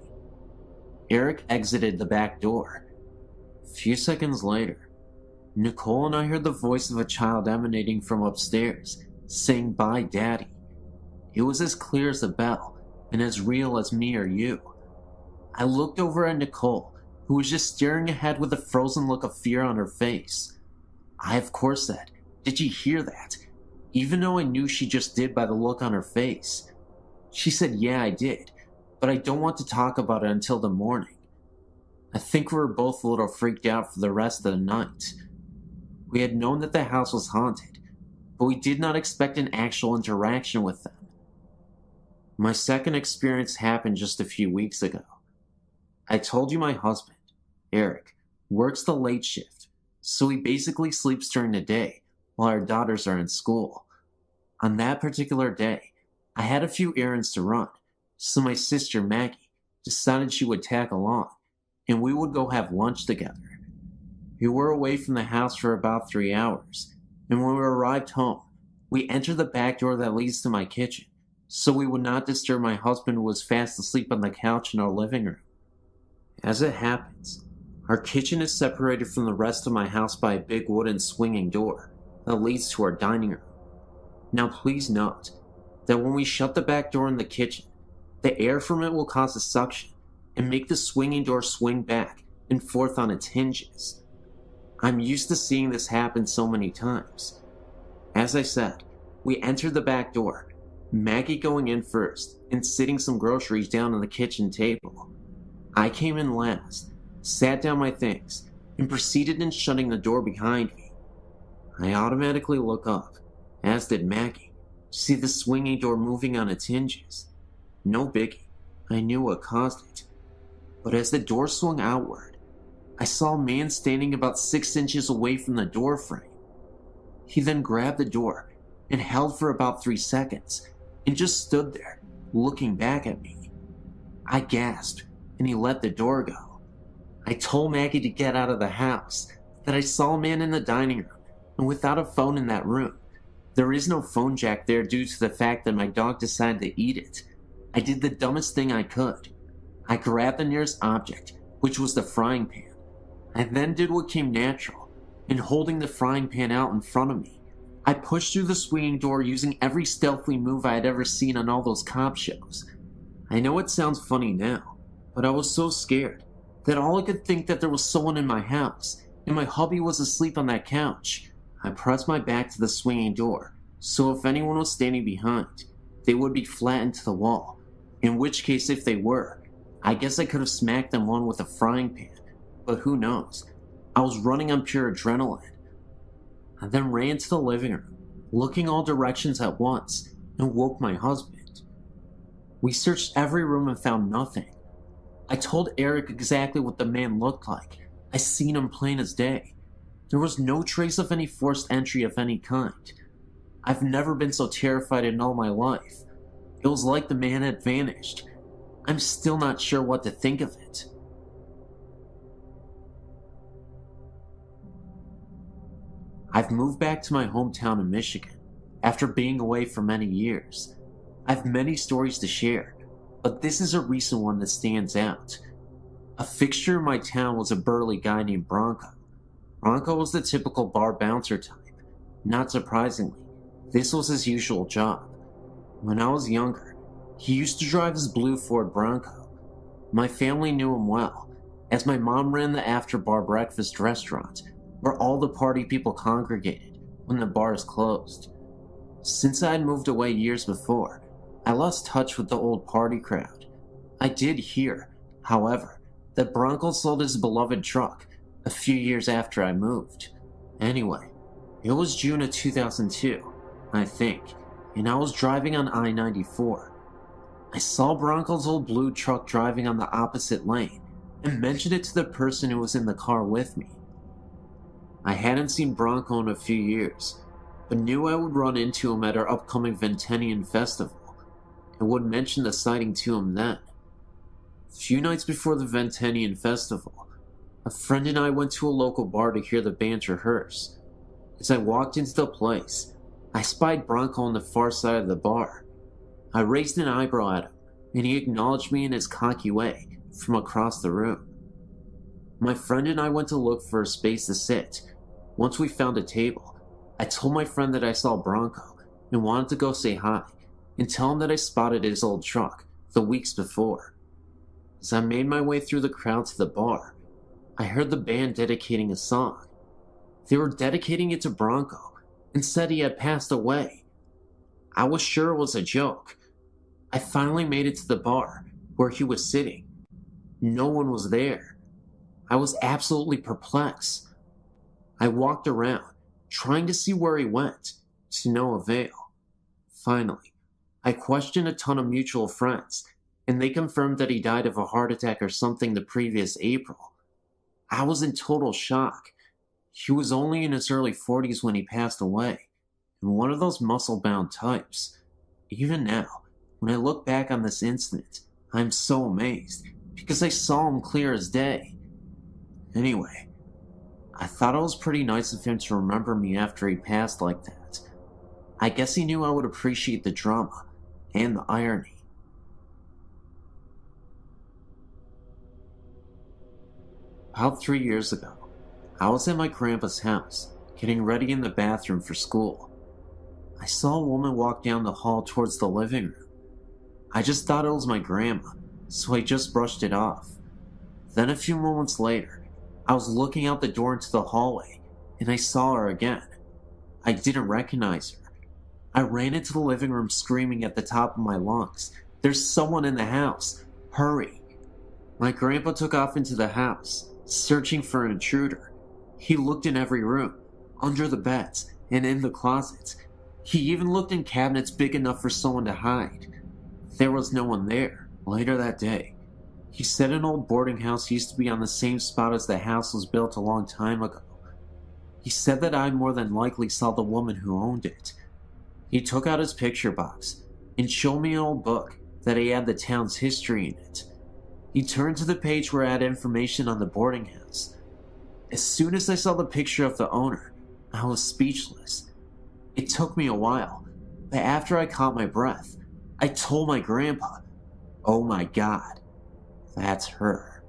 Eric exited the back door. A few seconds later, Nicole and I heard the voice of a child emanating from upstairs, saying bye daddy. It was as clear as a bell, and as real as me or you. I looked over at Nicole, who was just staring ahead with a frozen look of fear on her face. I of course said, "Did you hear that?" Even though I knew she just did by the look on her face. She said, "Yeah, I did, but I don't want to talk about it until the morning." I think we were both a little freaked out for the rest of the night. We had known that the house was haunted, but we did not expect an actual interaction with them. My second experience happened just a few weeks ago. I told you my husband, Eric, works the late shift, so he basically sleeps during the day while our daughters are in school. On that particular day, I had a few errands to run, so my sister Maggie decided she would tag along, and we would go have lunch together. We were away from the house for about 3 hours, and when we arrived home, we entered the back door that leads to my kitchen, so we would not disturb my husband who was fast asleep on the couch in our living room. As it happens, our kitchen is separated from the rest of my house by a big wooden swinging door that leads to our dining room. Now please note that when we shut the back door in the kitchen, the air from it will cause a suction and make the swinging door swing back and forth on its hinges. I'm used to seeing this happen so many times. As I said, we entered the back door, Maggie going in first and sitting some groceries down on the kitchen table. I came in last, sat down my things, and proceeded in shutting the door behind me. I automatically look up, as did Maggie, to see the swinging door moving on its hinges. No biggie, I knew what caused it. But as the door swung outward, I saw a man standing about 6 inches away from the door frame. He then grabbed the door and held for about 3 seconds and just stood there, looking back at me. I gasped and he let the door go. I told Maggie to get out of the house, that I saw a man in the dining room and without a phone in that room. There is no phone jack there due to the fact that my dog decided to eat it. I did the dumbest thing I could. I grabbed the nearest object, which was the frying pan. I then did what came natural, and holding the frying pan out in front of me, I pushed through the swinging door using every stealthy move I had ever seen on all those cop shows. I know it sounds funny now, but I was so scared that all I could think that there was someone in my house, and my hubby was asleep on that couch. I pressed my back to the swinging door, so if anyone was standing behind, they would be flattened to the wall, in which case if they were, I guess I could have smacked them one with a frying pan. But who knows? I was running on pure adrenaline. I then ran to the living room, looking all directions at once, and woke my husband. We searched every room and found nothing. I told Eric exactly what the man looked like. I seen him plain as day. There was no trace of any forced entry of any kind. I've never been so terrified in all my life. It was like the man had vanished. I'm still not sure what to think of it. I've moved back to my hometown in Michigan after being away for many years. I have many stories to share, but this is a recent one that stands out. A fixture in my town was a burly guy named Bronco. Bronco was the typical bar bouncer type. Not surprisingly, this was his usual job. When I was younger, he used to drive his blue Ford Bronco. My family knew him well, as my mom ran the after-bar breakfast restaurant where all the party people congregated when the bars closed. Since I had moved away years before, I lost touch with the old party crowd. I did hear, however, that Bronco sold his beloved truck a few years after I moved. Anyway, it was June of 2002, I think, and I was driving on I-94. I saw Bronco's old blue truck driving on the opposite lane and mentioned it to the person who was in the car with me. I hadn't seen Bronco in a few years, but knew I would run into him at our upcoming Ventenian festival, and would mention the sighting to him then. A few nights before the Ventenian festival, a friend and I went to a local bar to hear the band rehearse. As I walked into the place, I spied Bronco on the far side of the bar. I raised an eyebrow at him, and he acknowledged me in his cocky way from across the room. My friend and I went to look for a space to sit. Once we found a table, I told my friend that I saw Bronco and wanted to go say hi and tell him that I spotted his old truck the weeks before. As I made my way through the crowd to the bar, I heard the band dedicating a song. They were dedicating it to Bronco and said he had passed away. I was sure it was a joke. I finally made it to the bar where he was sitting. No one was there. I was absolutely perplexed. I walked around, trying to see where he went, to no avail. Finally, I questioned a ton of mutual friends, and they confirmed that he died of a heart attack or something the previous April. I was in total shock. He was only in his early 40s when he passed away, and one of those muscle-bound types. Even now, when I look back on this incident, I'm so amazed, because I saw him clear as day. Anyway, I thought it was pretty nice of him to remember me after he passed like that. I guess he knew I would appreciate the drama and the irony. About 3 years ago, I was at my grandpa's house, getting ready in the bathroom for school. I saw a woman walk down the hall towards the living room. I just thought it was my grandma, so I just brushed it off. Then a few moments later, I was looking out the door into the hallway, and I saw her again. I didn't recognize her. I ran into the living room screaming at the top of my lungs, "There's someone in the house! Hurry!" My grandpa took off into the house, searching for an intruder. He looked in every room, under the beds, and in the closets. He even looked in cabinets big enough for someone to hide. There was no one there. Later that day, he said an old boarding house used to be on the same spot as the house was built a long time ago. He said that I more than likely saw the woman who owned it. He took out his picture box and showed me an old book that he had the town's history in it. He turned to the page where it had information on the boarding house. As soon as I saw the picture of the owner, I was speechless. It took me a while, but after I caught my breath, I told my grandpa, "Oh my God, that's her."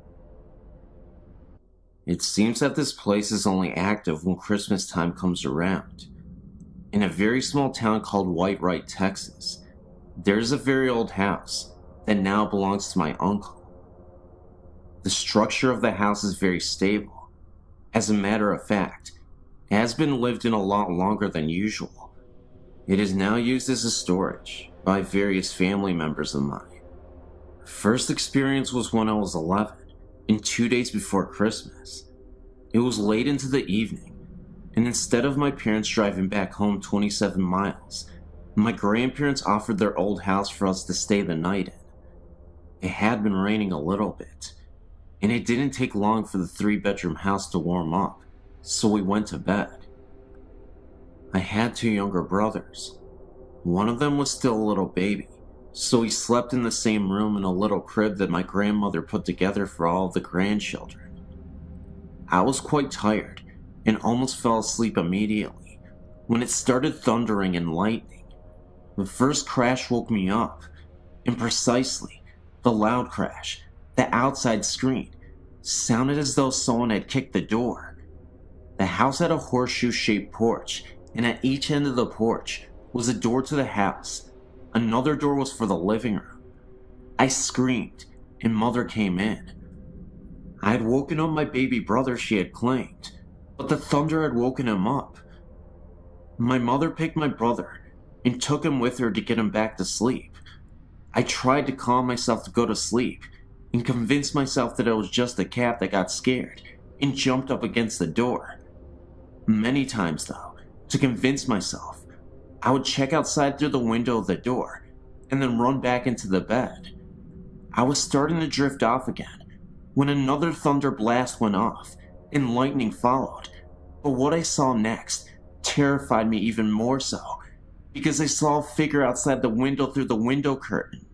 It seems that this place is only active when Christmas time comes around. In a very small town called Whitewright, Texas, there's a very old house that now belongs to my uncle. The structure of the house is very stable. As a matter of fact, it has been lived in a lot longer than usual. It is now used as a storage by various family members of mine. First experience was when I was 11, and 2 days before Christmas. It was late into the evening, and instead of my parents driving back home 27 miles, my grandparents offered their old house for us to stay the night in. It had been raining a little bit, and it didn't take long for the 3-bedroom house to warm up, so we went to bed. I had 2 younger brothers. One of them was still a little baby, so he slept in the same room in a little crib that my grandmother put together for all of the grandchildren. I was quite tired and almost fell asleep immediately when it started thundering and lightning. The first crash woke me up, and precisely the loud crash, the outside screen, sounded as though someone had kicked the door. The house had a horseshoe-shaped porch, and at each end of the porch was a door to the house. Another door was for the living room. I screamed, and Mother came in. I had woken up my baby brother, she had claimed, but the thunder had woken him up. My mother picked my brother and took him with her to get him back to sleep. I tried to calm myself to go to sleep and convince myself that it was just the cat that got scared and jumped up against the door. Many times, though, to convince myself, I would check outside through the window of the door and then run back into the bed. I was starting to drift off again when another thunder blast went off and lightning followed. But what I saw next terrified me even more so, because I saw a figure outside the window through the window curtain.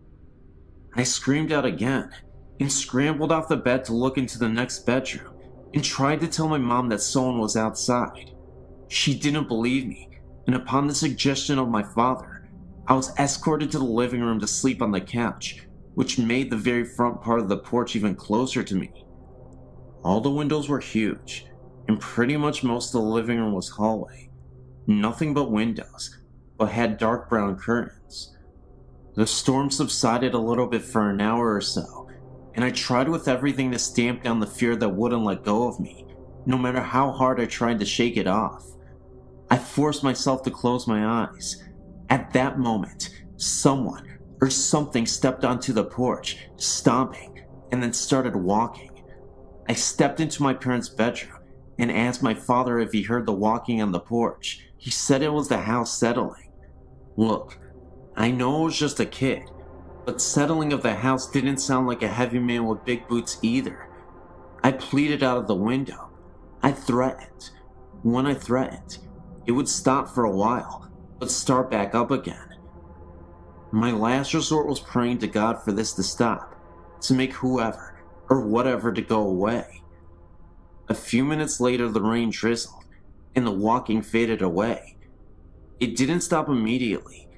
I screamed out again and scrambled off the bed to look into the next bedroom and tried to tell my mom that someone was outside. She didn't believe me, and upon the suggestion of my father, I was escorted to the living room to sleep on the couch, which made the very front part of the porch even closer to me. All the windows were huge, and pretty much most of the living room was hallway. Nothing but windows, but had dark brown curtains. The storm subsided a little bit for an hour or so, and I tried with everything to stamp down the fear that wouldn't let go of me, no matter how hard I tried to shake it off. I forced myself to close my eyes. At that moment, someone or something stepped onto the porch, stomping, and then started walking. I stepped into my parents' bedroom and asked my father if he heard the walking on the porch. He said it was the house settling. Look, I know it was just a kid, but settling of the house didn't sound like a heavy man with big boots either. I pleaded out of the window. I threatened. When I threatened, it would stop for a while, but start back up again. My last resort was praying to God for this to stop, to make whoever or whatever to go away. A few minutes later, the rain drizzled, and the walking faded away. It didn't stop immediately,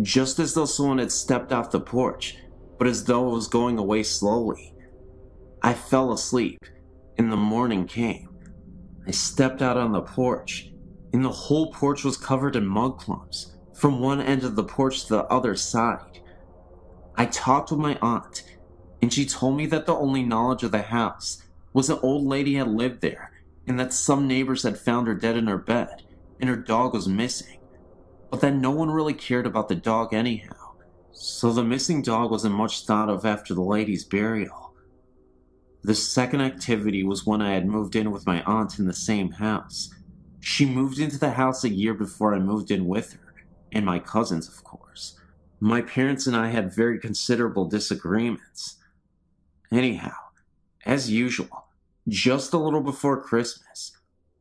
just as though someone had stepped off the porch, but as though it was going away slowly. I fell asleep, and the morning came. I stepped out on the porch, and the whole porch was covered in mud clumps, from one end of the porch to the other side. I talked with my aunt, and she told me that the only knowledge of the house was an old lady had lived there, and that some neighbors had found her dead in her bed, and her dog was missing, but that no one really cared about the dog anyhow, so the missing dog wasn't much thought of after the lady's burial. The second activity was when I had moved in with my aunt in the same house. She moved into the house a year before I moved in with her, and my cousins, of course. My parents and I had very considerable disagreements. Anyhow, as usual, just a little before Christmas,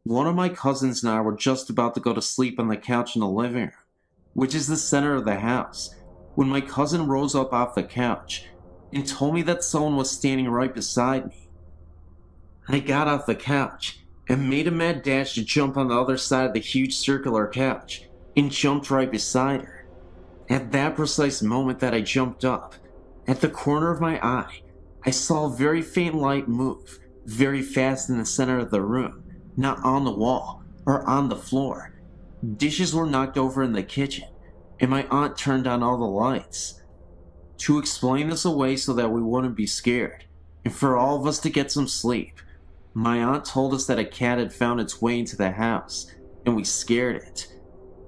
one of my cousins and I were just about to go to sleep on the couch in the living room, which is the center of the house, when my cousin rose up off the couch and told me that someone was standing right beside me. I got off the couch and made a mad dash to jump on the other side of the huge circular couch and jumped right beside her. At that precise moment that I jumped up, at the corner of my eye, I saw a very faint light move very fast in the center of the room, not on the wall or on the floor. Dishes were knocked over in the kitchen, and my aunt turned on all the lights. To explain this away so that we wouldn't be scared, and for all of us to get some sleep, my aunt told us that a cat had found its way into the house, and we scared it.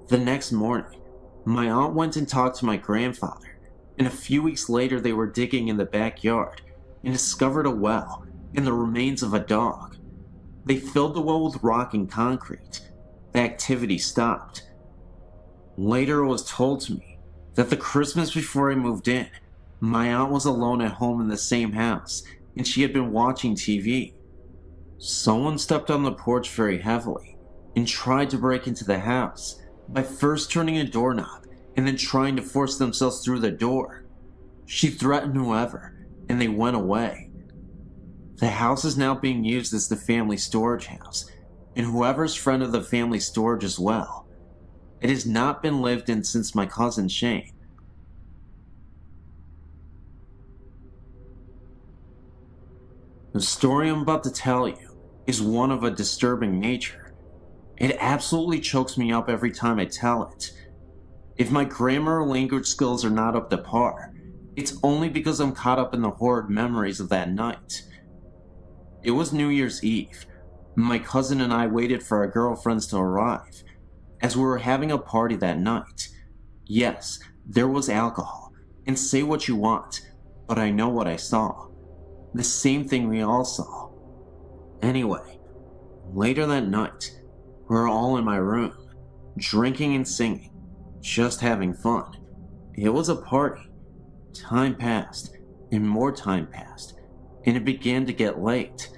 The next morning, my aunt went and talked to my grandfather, and a few weeks later they were digging in the backyard and discovered a well and the remains of a dog. They filled the well with rock and concrete. The activity stopped. Later it was told to me that the Christmas before I moved in, my aunt was alone at home in the same house, and she had been watching TV. Someone stepped on the porch very heavily and tried to break into the house by first turning a doorknob and then trying to force themselves through the door. She threatened whoever, and they went away. The house is now being used as the family storage house, and whoever's friend of the family storage as well. It has not been lived in since my cousin Shane. The story I'm about to tell you is one of a disturbing nature. It absolutely chokes me up every time I tell it. If my grammar or language skills are not up to par, it's only because I'm caught up in the horrid memories of that night. It was New Year's Eve. My cousin and I waited for our girlfriends to arrive, as we were having a party that night. Yes, there was alcohol, and say what you want, but I know what I saw. The same thing we all saw. Anyway, later that night, we were all in my room, drinking and singing, just having fun. It was a party. Time passed, and more time passed, and it began to get late.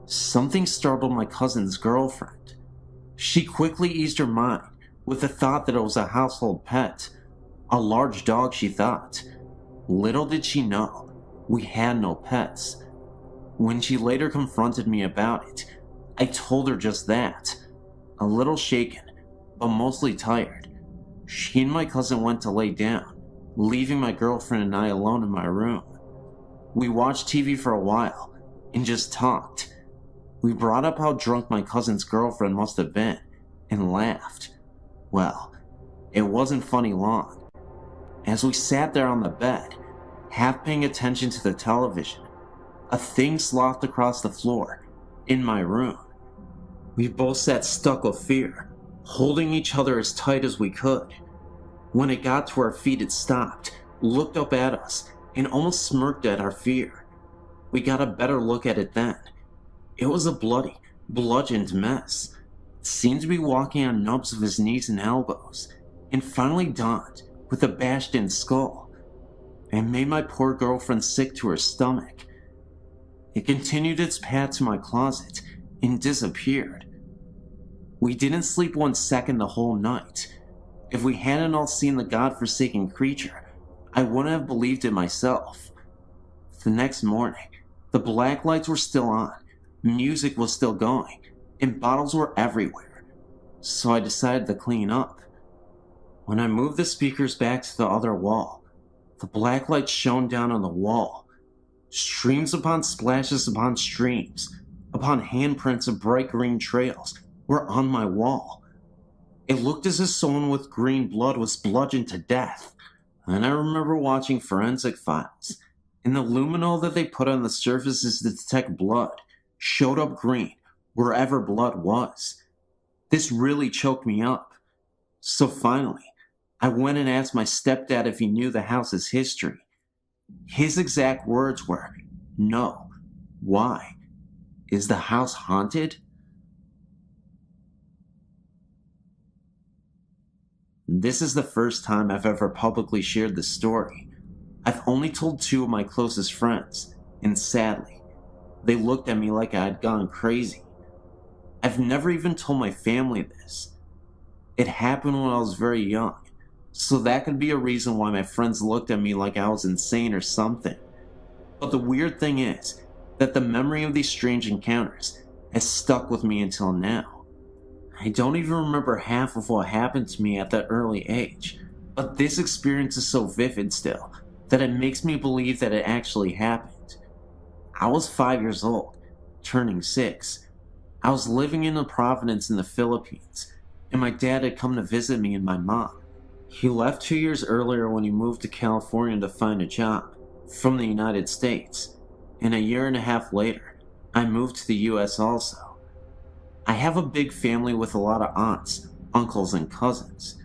Something startled my cousin's girlfriend. She quickly eased her mind with the thought that it was a household pet, a large dog, she thought. Little did she know, we had no pets. When she later confronted me about it, I told her just that. A little shaken, but mostly tired, She and my cousin went to lay down, leaving my girlfriend and I alone in my room. We watched TV for a while and just talked. We brought up how drunk my cousin's girlfriend must have been and laughed. Well, it wasn't funny long. As we sat there on the bed, half paying attention to the television, a thing slothed across the floor in my room. We both sat stuck with fear, holding each other as tight as we could. When it got to our feet, it stopped, looked up at us, and almost smirked at our fear. We got a better look at it then. It was a bloody, bludgeoned mess. It seemed to be walking on nubs of his knees and elbows, and finally dawned with a bashed-in skull. It made my poor girlfriend sick to her stomach. It continued its path to my closet and disappeared. We didn't sleep 1 second the whole night. If we hadn't all seen the godforsaken creature, I wouldn't have believed it myself. The next morning, the black lights were still on, music was still going, and bottles were everywhere, so I decided to clean up. When I moved the speakers back to the other wall, the black light shone down on the wall. Streams upon splashes upon streams, upon handprints of bright green trails, were on my wall. It looked as if someone with green blood was bludgeoned to death. And I remember watching forensic files, and the luminol that they put on the surfaces to detect blood showed up green wherever blood was. This really choked me up. So finally, I went and asked my stepdad if he knew the house's history. His exact words were, "No. Why? Is the house haunted?" This is the first time I've ever publicly shared this story. I've only told 2 of my closest friends, and sadly, they looked at me like I had gone crazy. I've never even told my family this. It happened when I was very young, so that could be a reason why my friends looked at me like I was insane or something. But the weird thing is that the memory of these strange encounters has stuck with me until now. I don't even remember half of what happened to me at that early age, but this experience is so vivid still that it makes me believe that it actually happened. I was 5 years old, turning 6. I was living in Providence in the Philippines, and my dad had come to visit me and my mom. He left 2 years earlier when he moved to California to find a job from the United States, and a year and a half later, I moved to the US also. I have a big family with a lot of aunts, uncles, and cousins.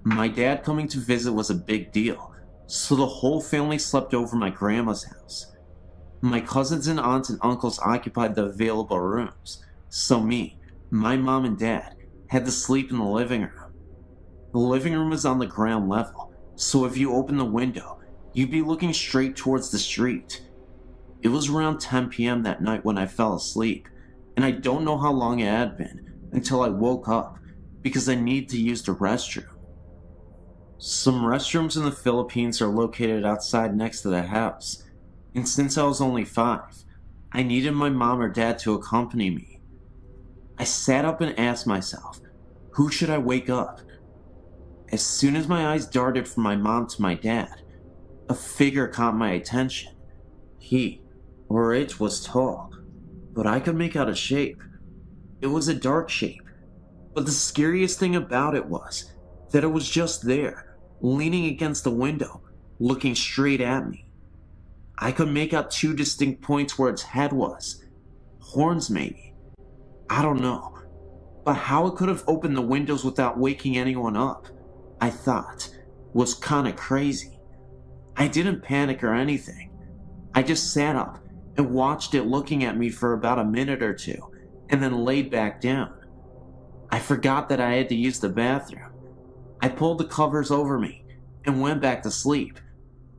My dad coming to visit was a big deal, so the whole family slept over my grandma's house. My cousins and aunts and uncles occupied the available rooms, so me, my mom, and dad had to sleep in the living room. The living room is on the ground level, so if you open the window, you'd be looking straight towards the street. It was around 10 p.m. that night when I fell asleep, and I don't know how long it had been until I woke up because I needed to use the restroom. Some restrooms in the Philippines are located outside next to the house, and since I was only 5, I needed my mom or dad to accompany me. I sat up and asked myself, who should I wake up? As soon as my eyes darted from my mom to my dad, a figure caught my attention. He, or it, was tall, but I could make out a shape. It was a dark shape, but the scariest thing about it was that it was just there, leaning against the window, looking straight at me. I could make out 2 distinct points where its head was. Horns, maybe. I don't know. But how it could have opened the windows without waking anyone up, I thought, was kinda crazy. I didn't panic or anything. I just sat up and watched it looking at me for about a minute or 2, and then laid back down. I forgot that I had to use the bathroom. I pulled the covers over me and went back to sleep,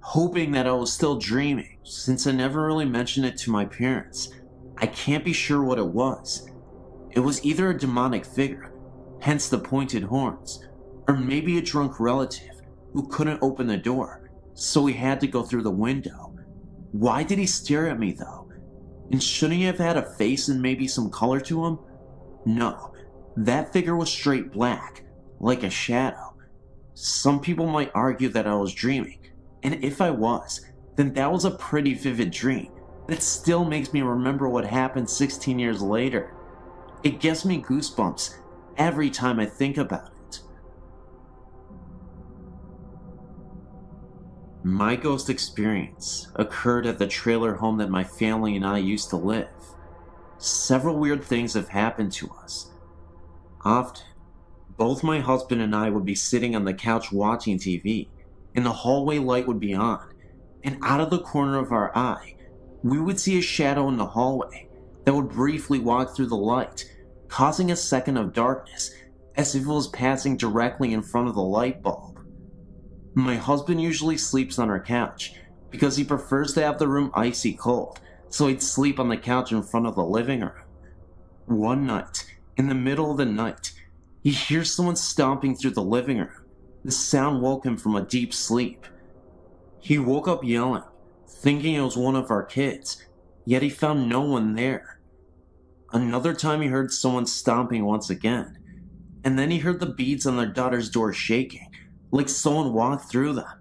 hoping that I was still dreaming. Since I never really mentioned it to my parents, I can't be sure what it was. It was either a demonic figure, hence the pointed horns, or maybe a drunk relative who couldn't open the door, so he had to go through the window. Why did he stare at me though? And shouldn't he have had a face and maybe some color to him? No, that figure was straight black, like a shadow. Some people might argue that I was dreaming, and if I was, then that was a pretty vivid dream that still makes me remember what happened 16 years later. It gives me goosebumps every time I think about it. My ghost experience occurred at the trailer home that my family and I used to live. Several weird things have happened to us. Often, both my husband and I would be sitting on the couch watching TV, and the hallway light would be on, and out of the corner of our eye, we would see a shadow in the hallway that would briefly walk through the light, causing a second of darkness as if it was passing directly in front of the light bulb. My husband usually sleeps on our couch because he prefers to have the room icy cold, so he'd sleep on the couch in front of the living room. One night, in the middle of the night, he hears someone stomping through the living room. The sound woke him from a deep sleep. He woke up yelling, thinking it was one of our kids, yet he found no one there. Another time he heard someone stomping once again, and then he heard the beads on their daughter's door shaking, like someone walked through them.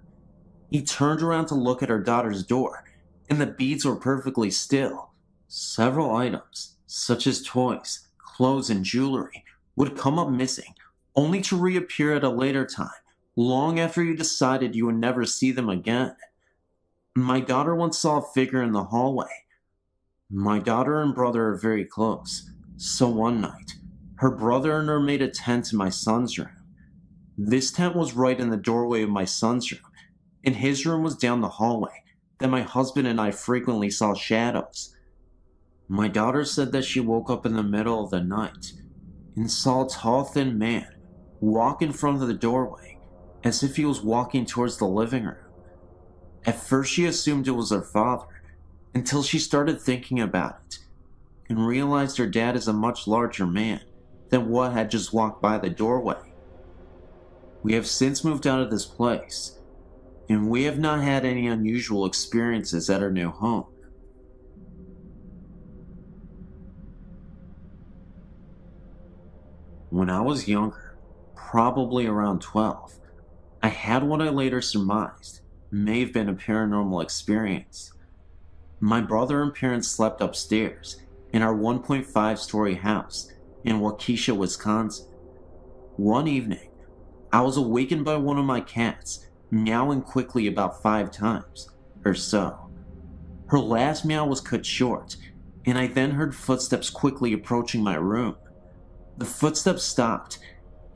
He turned around to look at our daughter's door, and the beads were perfectly still. Several items, such as toys, clothes, and jewelry, would come up missing, only to reappear at a later time, long after you decided you would never see them again. My daughter once saw a figure in the hallway. My daughter and brother are very close, so one night, her brother and her made a tent in my son's room. This tent was right in the doorway of my son's room, and his room was down the hallway that my husband and I frequently saw shadows. My daughter said that she woke up in the middle of the night and saw a tall, thin man walk in front of the doorway as if he was walking towards the living room. At first she assumed it was her father, until she started thinking about it and realized her dad is a much larger man than what had just walked by the doorway. We have since moved out of this place, and we have not had any unusual experiences at our new home. When I was younger, probably around 12, I had what I later surmised may have been a paranormal experience. My brother and parents slept upstairs in our 1.5-story house in Waukesha, Wisconsin. One evening, I was awakened by one of my cats meowing quickly about 5 times or so. Her last meow was cut short, and I then heard footsteps quickly approaching my room. The footsteps stopped,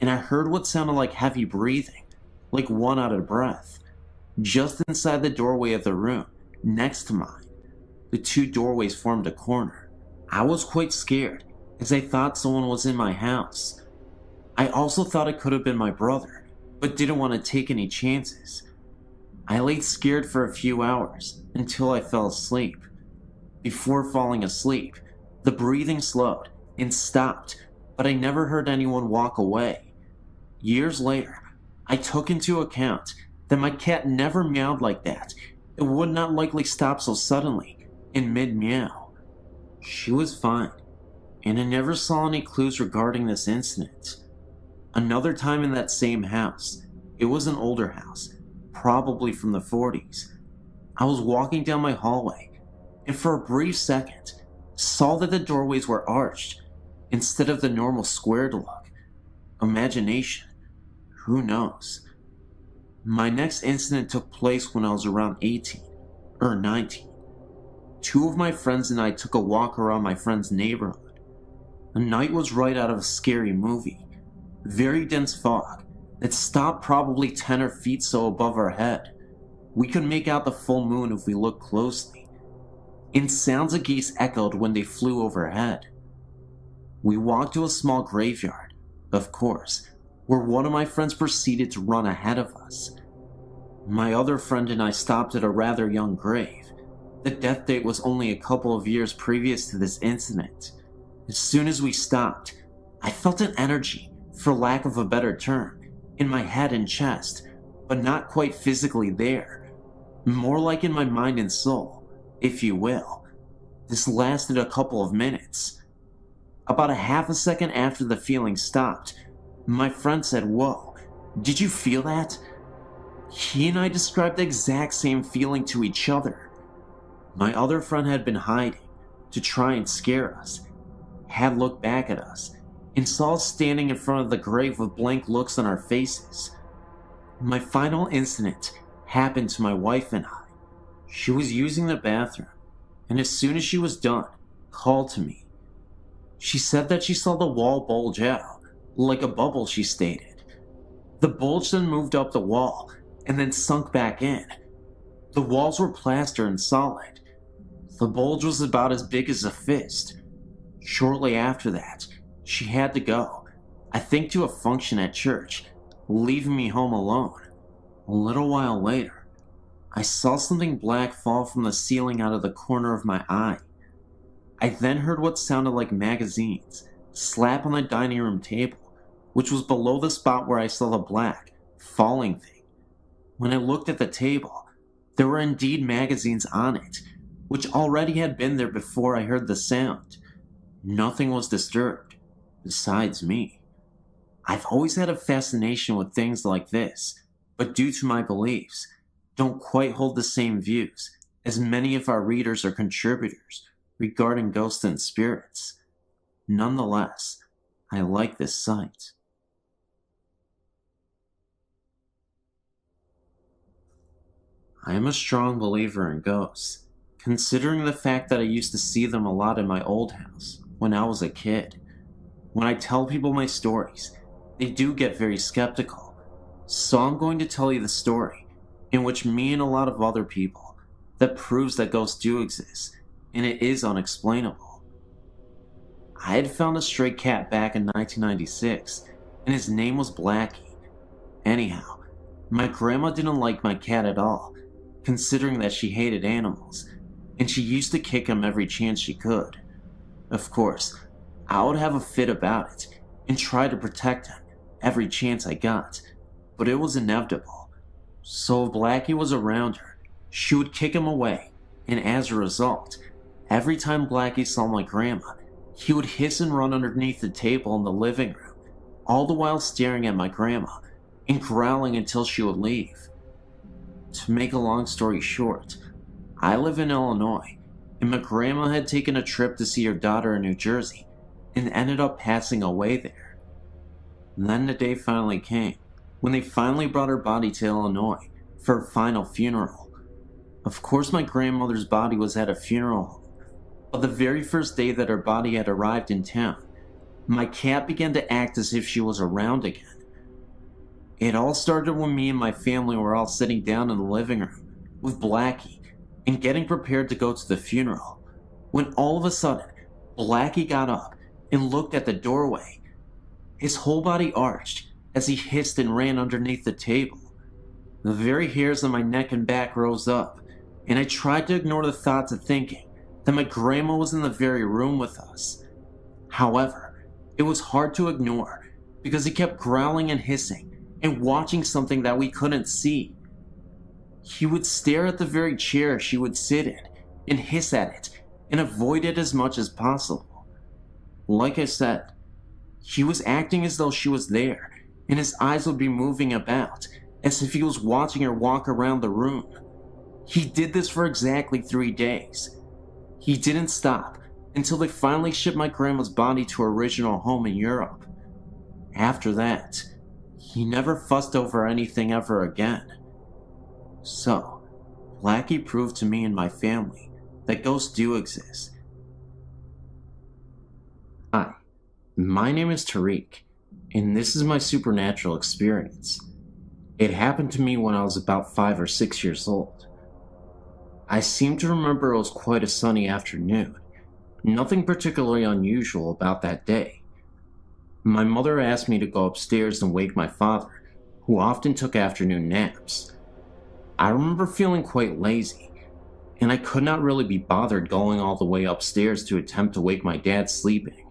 and I heard what sounded like heavy breathing, like one out of breath, just inside the doorway of the room next to mine. The two doorways formed a corner. I was quite scared, as I thought someone was in my house. I also thought it could have been my brother, but didn't want to take any chances. I laid scared for a few hours until I fell asleep. Before falling asleep, the breathing slowed and stopped, but I never heard anyone walk away. Years later, I took into account that my cat never meowed like that. It would not likely stop so suddenly in mid-meow. She was fine, and I never saw any clues regarding this incident. Another time in that same house, it was an older house, probably from the 40s. I was walking down my hallway, and for a brief second, saw that the doorways were arched instead of the normal squared look. Imagination, who knows? My next incident took place when I was around 18 or 19. 2 of my friends and I took a walk around my friend's neighborhood. The night was right out of a scary movie. Very dense fog that stopped probably 10 or feet so above our head. We could make out the full moon if we looked closely, and sounds of geese echoed when they flew overhead. We walked to a small graveyard, of course, where one of my friends proceeded to run ahead of us. My other friend and I stopped at a rather young grave. The death date was only a couple of years previous to this incident. As soon as we stopped, I felt an energy, for lack of a better term, in my head and chest, but not quite physically there. More like in my mind and soul, if you will. This lasted a couple of minutes. About a half a second after the feeling stopped, my friend said, "Whoa," Did you feel that? He and I described the exact same feeling to each other. My other friend had been hiding to try and scare us, had looked back at us, and saw us standing in front of the grave with blank looks on our faces. My final incident happened to my wife and I. She was using the bathroom, and as soon as she was done, called to me. She said that she saw the wall bulge out, like a bubble, she stated. The bulge then moved up the wall, and then sunk back in. The walls were plaster and solid. The bulge was about as big as a fist. Shortly after that, she had to go, I think to a function at church, leaving me home alone. A little while later, I saw something black fall from the ceiling out of the corner of my eye. I then heard what sounded like magazines slap on the dining room table, which was below the spot where I saw the black, falling thing. When I looked at the table, there were indeed magazines on it, which already had been there before I heard the sound. Nothing was disturbed, besides me. I've always had a fascination with things like this, but due to my beliefs, don't quite hold the same views as many of our readers or contributors regarding ghosts and spirits. Nonetheless, I like this site. I am a strong believer in ghosts, considering the fact that I used to see them a lot in my old house when I was a kid. When I tell people my stories, they do get very skeptical, so I'm going to tell you the story in which me and a lot of other people that proves that ghosts do exist, and it is unexplainable. I had found a stray cat back in 1996, and his name was Blackie. Anyhow, my grandma didn't like my cat at all, considering that she hated animals, and she used to kick him every chance she could. Of course, I would have a fit about it, and try to protect him every chance I got, but it was inevitable. So if Blackie was around her, she would kick him away, and as a result, every time Blackie saw my grandma, he would hiss and run underneath the table in the living room, all the while staring at my grandma, and growling until she would leave. To make a long story short, I live in Illinois, and my grandma had taken a trip to see her daughter in New Jersey, and ended up passing away there. And then the day finally came, when they finally brought her body to Illinois for her final funeral. Of course my grandmother's body was at a funeral home, but the very first day that her body had arrived in town, my cat began to act as if she was around again. It all started when me and my family were all sitting down in the living room with Blackie and getting prepared to go to the funeral, when all of a sudden, Blackie got up and looked at the doorway. His whole body arched as he hissed and ran underneath the table. The very hairs on my neck and back rose up, and I tried to ignore the thoughts of thinking that my grandma was in the very room with us. However, it was hard to ignore because he kept growling and hissing and watching something that we couldn't see. He would stare at the very chair she would sit in and hiss at it and avoid it as much as possible. Like I said, he was acting as though she was there, and his eyes would be moving about as if he was watching her walk around the room. He did this for exactly 3 days. He didn't stop until they finally shipped my grandma's body to her original home in Europe. After that, he never fussed over anything ever again. So, Blackie proved to me and my family that ghosts do exist. Hi, my name is Tariq, and this is my supernatural experience. It happened to me when I was about 5 or 6 years old. I seem to remember it was quite a sunny afternoon. Nothing particularly unusual about that day. My mother asked me to go upstairs and wake my father, who often took afternoon naps. I remember feeling quite lazy, and I could not really be bothered going all the way upstairs to attempt to wake my dad sleeping.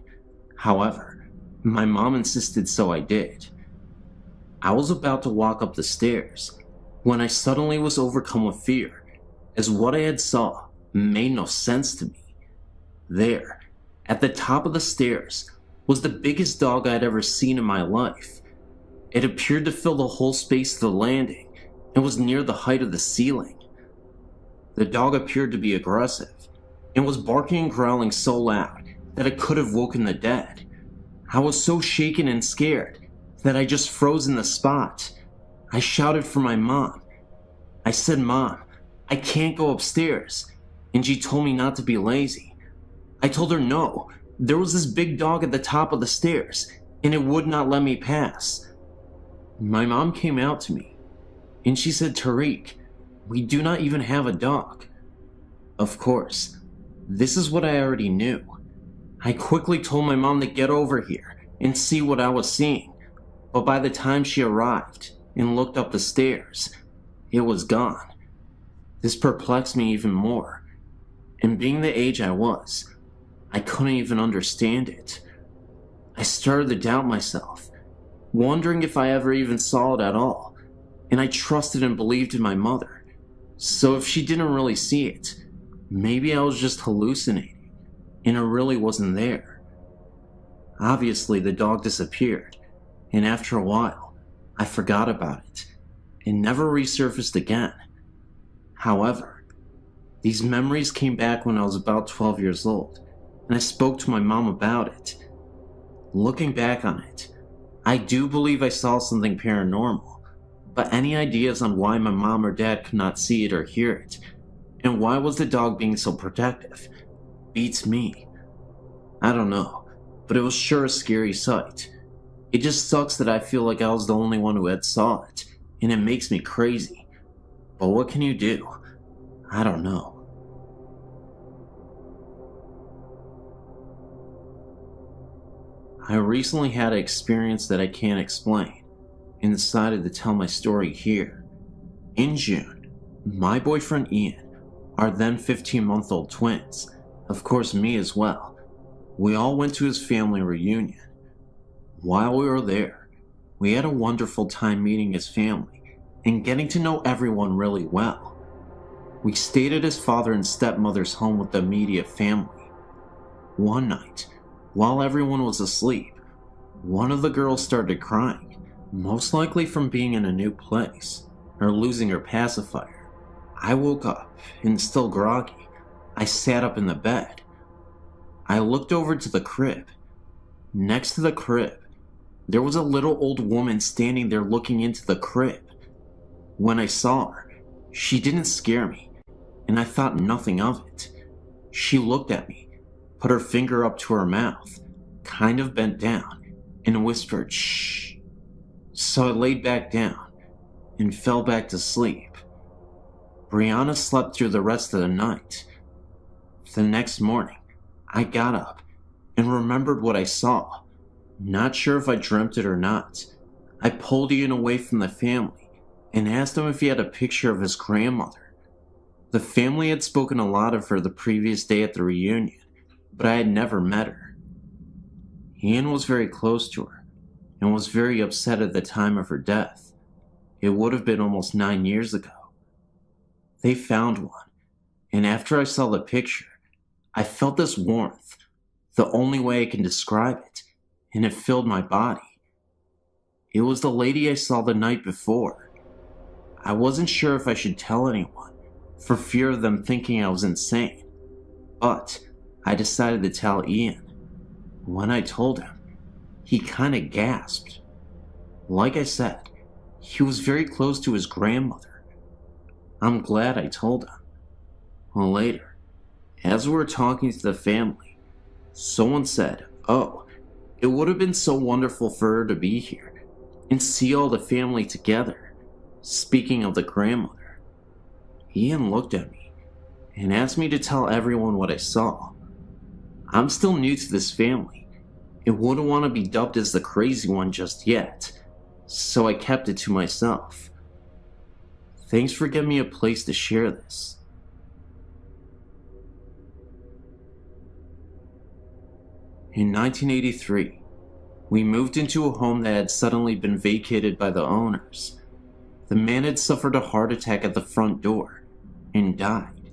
However, my mom insisted, so I did. I was about to walk up the stairs when I suddenly was overcome with fear, as what I had saw made no sense to me. There, at the top of the stairs, was the biggest dog I'd ever seen in my life. It appeared to fill the whole space of the landing and was near the height of the ceiling. The dog appeared to be aggressive and was barking and growling so loud that it could have woken the dead. I was so shaken and scared that I just froze in the spot. I shouted for my mom. I said, "Mom, I can't go upstairs," and she told me not to be lazy. I told her no, there was this big dog at the top of the stairs, and it would not let me pass. My mom came out to me, and she said, "Tariq, we do not even have a dog." Of course, this is what I already knew. I quickly told my mom to get over here and see what I was seeing, but by the time she arrived and looked up the stairs, it was gone. This perplexed me even more, and being the age I was, I couldn't even understand it. I started to doubt myself, wondering if I ever even saw it at all, and I trusted and believed in my mother. So if she didn't really see it, maybe I was just hallucinating, and it really wasn't there. Obviously, the dog disappeared, and after a while, I forgot about it, and never resurfaced again. However, these memories came back when I was about 12 years old, and I spoke to my mom about it. Looking back on it, I do believe I saw something paranormal, but any ideas on why my mom or dad could not see it or hear it, and why was the dog being so protective, beats me. I don't know, but it was sure a scary sight. It just sucks that I feel like I was the only one who had saw it, and it makes me crazy. But what can you do? I don't know. I recently had an experience that I can't explain, and decided to tell my story here. In June, my boyfriend Ian, our then 15-month-old twins, of course me as well, we all went to his family reunion. While we were there, we had a wonderful time meeting his family and getting to know everyone really well. We stayed at his father and stepmother's home with the immediate family. One night, while everyone was asleep, one of the girls started crying, most likely from being in a new place or losing her pacifier. I woke up, and still groggy, I sat up in the bed. I looked over to the crib. Next to the crib, there was a little old woman standing there looking into the crib. When I saw her, she didn't scare me, and I thought nothing of it. She looked at me, put her finger up to her mouth, kind of bent down, and whispered, "Shh." So I laid back down and fell back to sleep. Brianna slept through the rest of the night. The next morning, I got up and remembered what I saw. Not sure if I dreamt it or not. I pulled Ian away from the family and asked him if he had a picture of his grandmother. The family had spoken a lot of her the previous day at the reunion, but I had never met her. Ian was very close to her and was very upset at the time of her death. It would have been almost 9 years ago. They found one, and after I saw the picture, I felt this warmth, the only way I can describe it, and it filled my body. It was the lady I saw the night before. I wasn't sure if I should tell anyone, for fear of them thinking I was insane, but I decided to tell Ian. When I told him, he kinda gasped. Like I said, he was very close to his grandmother. I'm glad I told him. Well, later, as we were talking to the family, someone said, "Oh, it would have been so wonderful for her to be here and see all the family together." Speaking of the grandmother, Ian looked at me and asked me to tell everyone what I saw. I'm still new to this family and wouldn't want to be dubbed as the crazy one just yet, so I kept it to myself. Thanks for giving me a place to share this. In 1983, we moved into a home that had suddenly been vacated by the owners. The man had suffered a heart attack at the front door and died.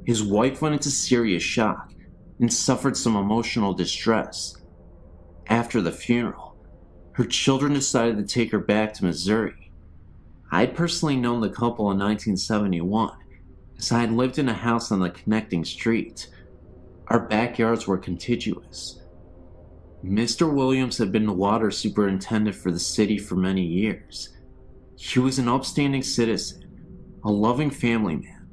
His wife went into serious shock and suffered some emotional distress. After the funeral, Her children decided to take her back to Missouri. I'd personally known the couple in 1971, as I had lived in a house on the connecting street. Our backyards were contiguous. Mr. Williams had been the water superintendent for the city for many years. He was an upstanding citizen, a loving family man,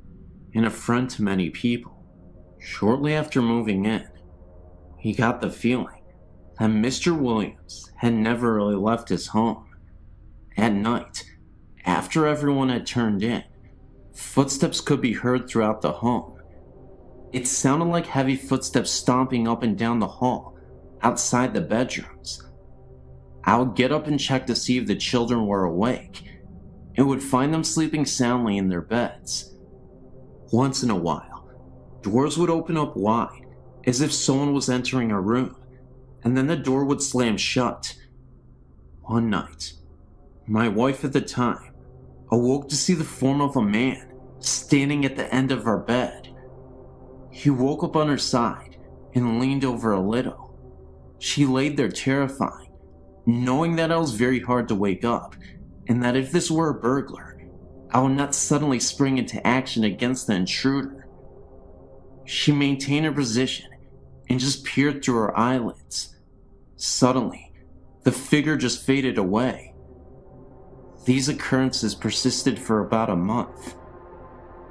and a friend to many people. Shortly after moving in, he got the feeling that Mr. Williams had never really left his home. At night, after everyone had turned in, footsteps could be heard throughout the home. It sounded like heavy footsteps stomping up and down the hall, outside the bedrooms. I would get up and check to see if the children were awake, and would find them sleeping soundly in their beds. Once in a while, doors would open up wide, as if someone was entering a room, and then the door would slam shut. One night, my wife at the time awoke to see the form of a man standing at the end of our bed. He woke up on her side and leaned over a little. She laid there terrified, knowing that I was very hard to wake up, and that if this were a burglar, I would not suddenly spring into action against the intruder. She maintained her position and just peered through her eyelids. Suddenly, the figure just faded away. These occurrences persisted for about a month.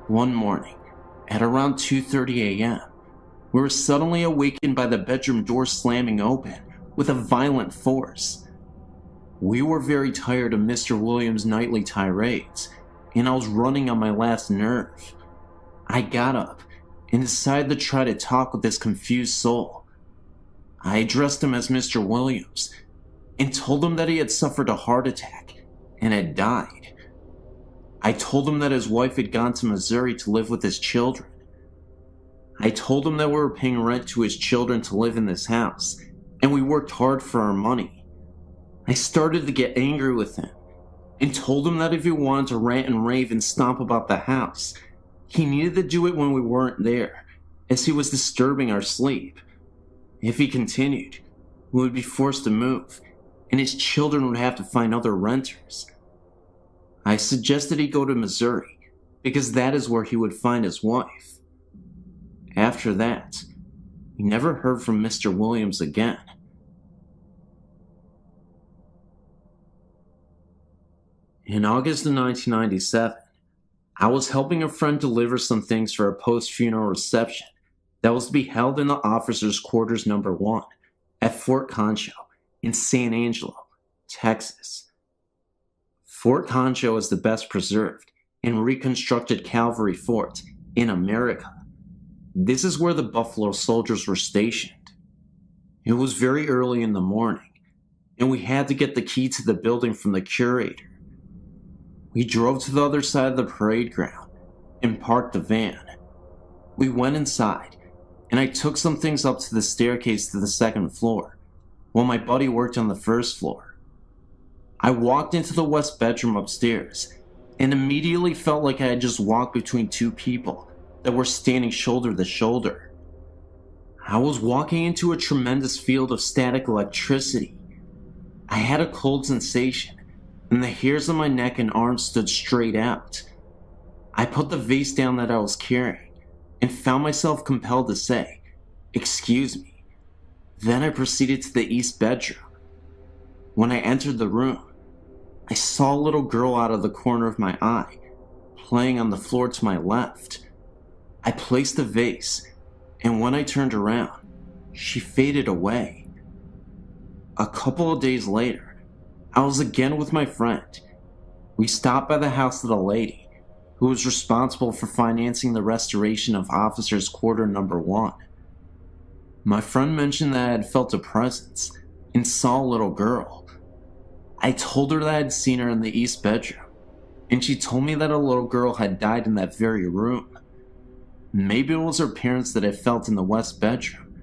One morning, at around 2:30 a.m., we were suddenly awakened by the bedroom door slamming open with a violent force. We were very tired of Mr. Williams' nightly tirades, and I was running on my last nerve. I got up and decided to try to talk with this confused soul. I addressed him as Mr. Williams and told him that he had suffered a heart attack and had died. I told him that his wife had gone to Missouri to live with his children. I told him that we were paying rent to his children to live in this house, and we worked hard for our money. I started to get angry with him and told him that if he wanted to rant and rave and stomp about the house, he needed to do it when we weren't there, as he was disturbing our sleep. If he continued, we would be forced to move, and his children would have to find other renters. I suggested he go to Missouri, because that is where he would find his wife. After that, we never heard from Mr. Williams again. In August of 1997, I was helping a friend deliver some things for a post-funeral reception that was to be held in the officers' quarters number 1 at Fort Concho in San Angelo, Texas. Fort Concho is the best preserved and reconstructed cavalry fort in America. This is where the Buffalo Soldiers were stationed. It was very early in the morning, and we had to get the key to the building from the curator. We drove to the other side of the parade ground and parked the van. We went inside, and I took some things up to the staircase to the second floor, while my buddy worked on the first floor. I walked into the west bedroom upstairs, and immediately felt like I had just walked between two people that were standing shoulder to shoulder. I was walking into a tremendous field of static electricity. I had a cold sensation, and the hairs on my neck and arms stood straight out. I put the vase down that I was carrying, and found myself compelled to say, "Excuse me." Then I proceeded to the east bedroom. When I entered the room, I saw a little girl out of the corner of my eye, playing on the floor to my left. I placed the vase, and when I turned around, she faded away. A couple of days later, I was again with my friend. We stopped by the house of the lady who was responsible for financing the restoration of officers' quarter number 1. My friend mentioned that I had felt a presence and saw a little girl. I told her that I had seen her in the east bedroom, and she told me that a little girl had died in that very room. Maybe it was her parents that I felt in the west bedroom,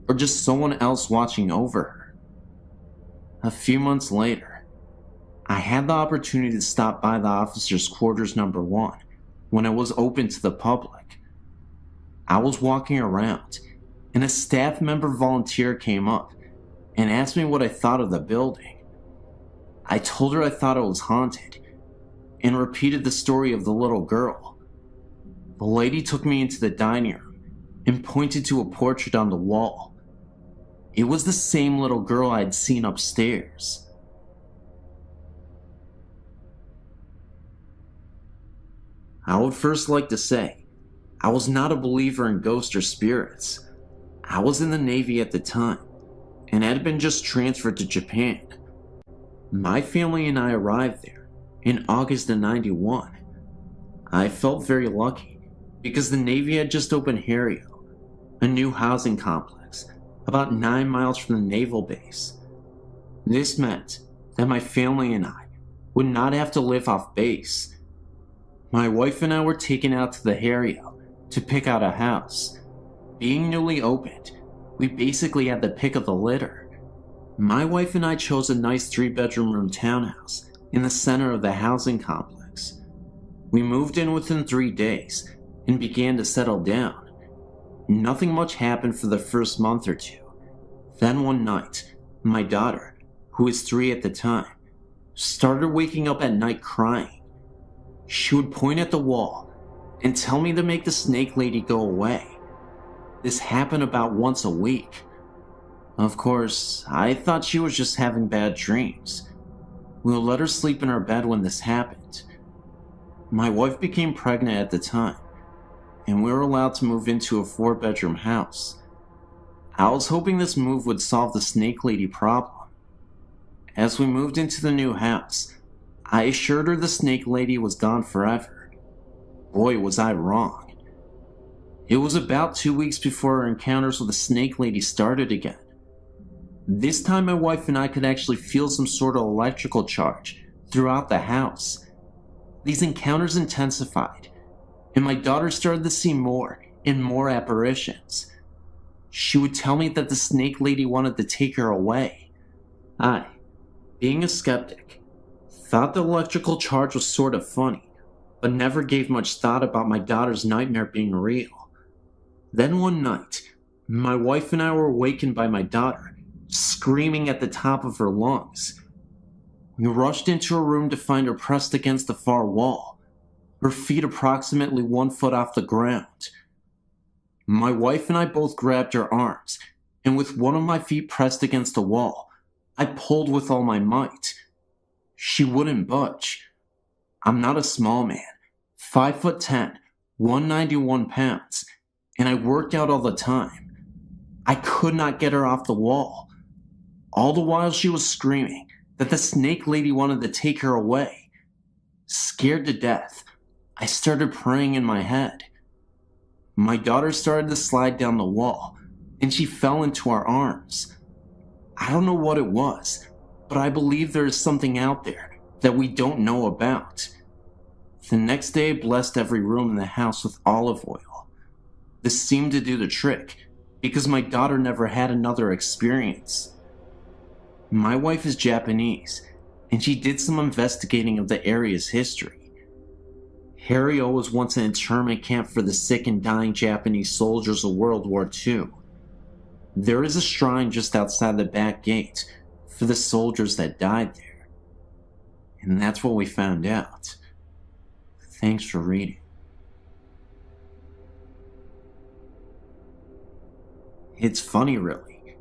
or just someone else watching over her. A few months later, I had the opportunity to stop by the officers' quarters number 1 when it was open to the public. I was walking around, and a staff member volunteer came up and asked me what I thought of the building. I told her I thought it was haunted, and repeated the story of the little girl. The lady took me into the dining room and pointed to a portrait on the wall. It was the same little girl I had seen upstairs. I would first like to say, I was not a believer in ghosts or spirits. I was in the Navy at the time, and had been just transferred to Japan. My family and I arrived there in August of '91. I felt very lucky because the Navy had just opened Harrio, a new housing complex about 9 miles from the naval base. This meant that my family and I would not have to live off base. My wife and I were taken out to the Harrio to pick out a house. Being newly opened, we basically had the pick of the litter. My wife and I chose a nice 3-bedroom room townhouse in the center of the housing complex. We moved in within 3 days and began to settle down. Nothing much happened for the first month or two. Then one night, my daughter, who was 3 at the time, started waking up at night crying. She would point at the wall and tell me to make the snake lady go away. This happened about once a week. Of course, I thought she was just having bad dreams. We let her sleep in her bed when this happened. My wife became pregnant at the time, and we were allowed to move into a 4-bedroom house. I was hoping this move would solve the snake lady problem. As we moved into the new house, I assured her the snake lady was gone forever. Boy, was I wrong. It was about 2 weeks before our encounters with the snake lady started again. This time my wife and I could actually feel some sort of electrical charge throughout the house. These encounters intensified, and my daughter started to see more and more apparitions. She would tell me that the snake lady wanted to take her away. I, being a skeptic, thought the electrical charge was sort of funny, but never gave much thought about my daughter's nightmare being real. Then one night, my wife and I were awakened by my daughter screaming at the top of her lungs. We rushed into her room to find her pressed against the far wall, her feet approximately 1 foot off the ground. My wife and I both grabbed her arms, and with one of my feet pressed against the wall, I pulled with all my might. She wouldn't budge. I'm not a small man, 5'10", 191 pounds, and I worked out all the time. I could not get her off the wall. All the while she was screaming that the snake lady wanted to take her away. Scared to death, I started praying in my head. My daughter started to slide down the wall, and she fell into our arms. I don't know what it was, but I believe there is something out there that we don't know about. The next day I blessed every room in the house with olive oil. This seemed to do the trick, because my daughter never had another experience. My wife is Japanese, and she did some investigating of the area's history. Harrio was once an internment camp for the sick and dying Japanese soldiers of World War II. There is a shrine just outside the back gate for the soldiers that died there. And that's what we found out. Thanks for reading. It's funny, really,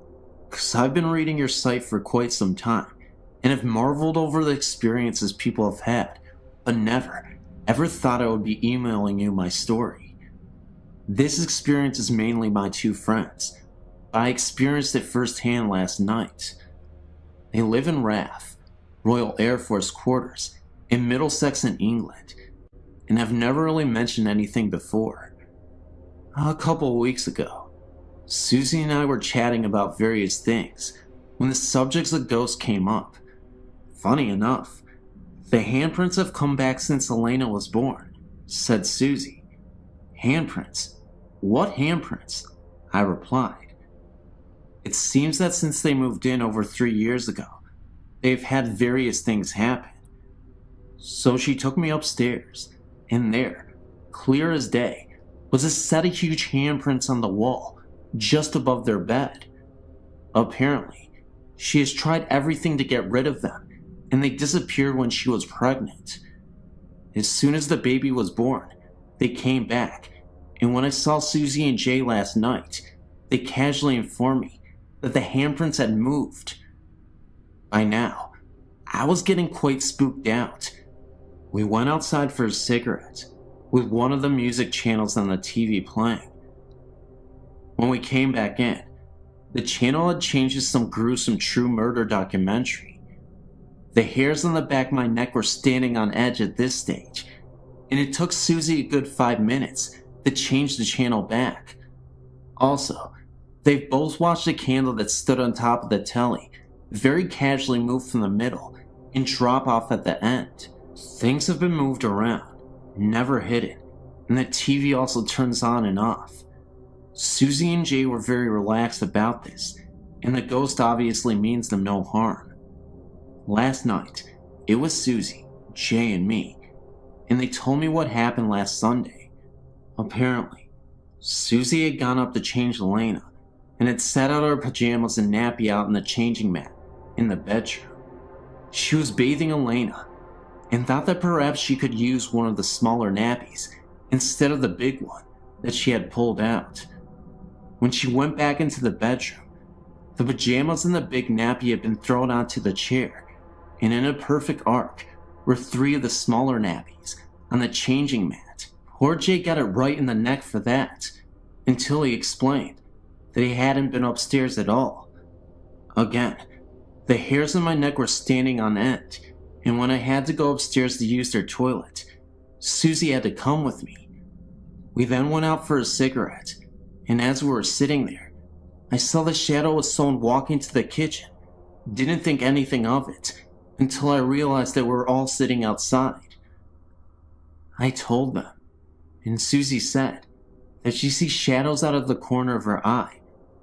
because I've been reading your site for quite some time and have marveled over the experiences people have had, but never, ever thought I would be emailing you my story. This experience is mainly my 2 friends, but I experienced it firsthand last night. They live in RAF, Royal Air Force Quarters, in Middlesex in England, and have never really mentioned anything before. A couple of weeks ago, Susie and I were chatting about various things when the subjects of ghosts came up. Funny enough, the handprints have come back since Elena was born, said Susie. Handprints? What handprints? I replied. It seems that since they moved in over 3 years ago, they've had various things happen. So she took me upstairs, and there, clear as day, was a set of huge handprints on the wall just above their bed. Apparently, she has tried everything to get rid of them and they disappeared when she was pregnant. As soon as the baby was born, they came back, and when I saw Susie and Jay last night, they casually informed me that the handprints had moved. By now, I was getting quite spooked out. We went outside for a cigarette, with one of the music channels on the TV playing. When we came back in, the channel had changed to some gruesome true murder documentary. The hairs on the back of my neck were standing on edge at this stage, and it took Susie a good 5 minutes to change the channel back. Also, they've both watched a candle that stood on top of the telly very casually move from the middle and drop off at the end. Things have been moved around, never hidden, and the TV also turns on and off. Susie and Jay were very relaxed about this, and the ghost obviously means them no harm. Last night, it was Susie, Jay, and me, and they told me what happened last Sunday. Apparently, Susie had gone up to change Elena, and had set out her pajamas and nappy out in the changing mat in the bedroom. She was bathing Elena, and thought that perhaps she could use one of the smaller nappies instead of the big one that she had pulled out. When she went back into the bedroom, the pajamas and the big nappy had been thrown onto the chair, and in a perfect arc were 3 of the smaller nappies on the changing mat. Poor Jay got it right in the neck for that, until he explained that he hadn't been upstairs at all. Again, the hairs on my neck were standing on end, and when I had to go upstairs to use their toilet, Susie had to come with me. We then went out for a cigarette, and as we were sitting there, I saw the shadow of someone walking to the kitchen. Didn't think anything of it until I realized that we were all sitting outside. I told them, and Susie said that she sees shadows out of the corner of her eye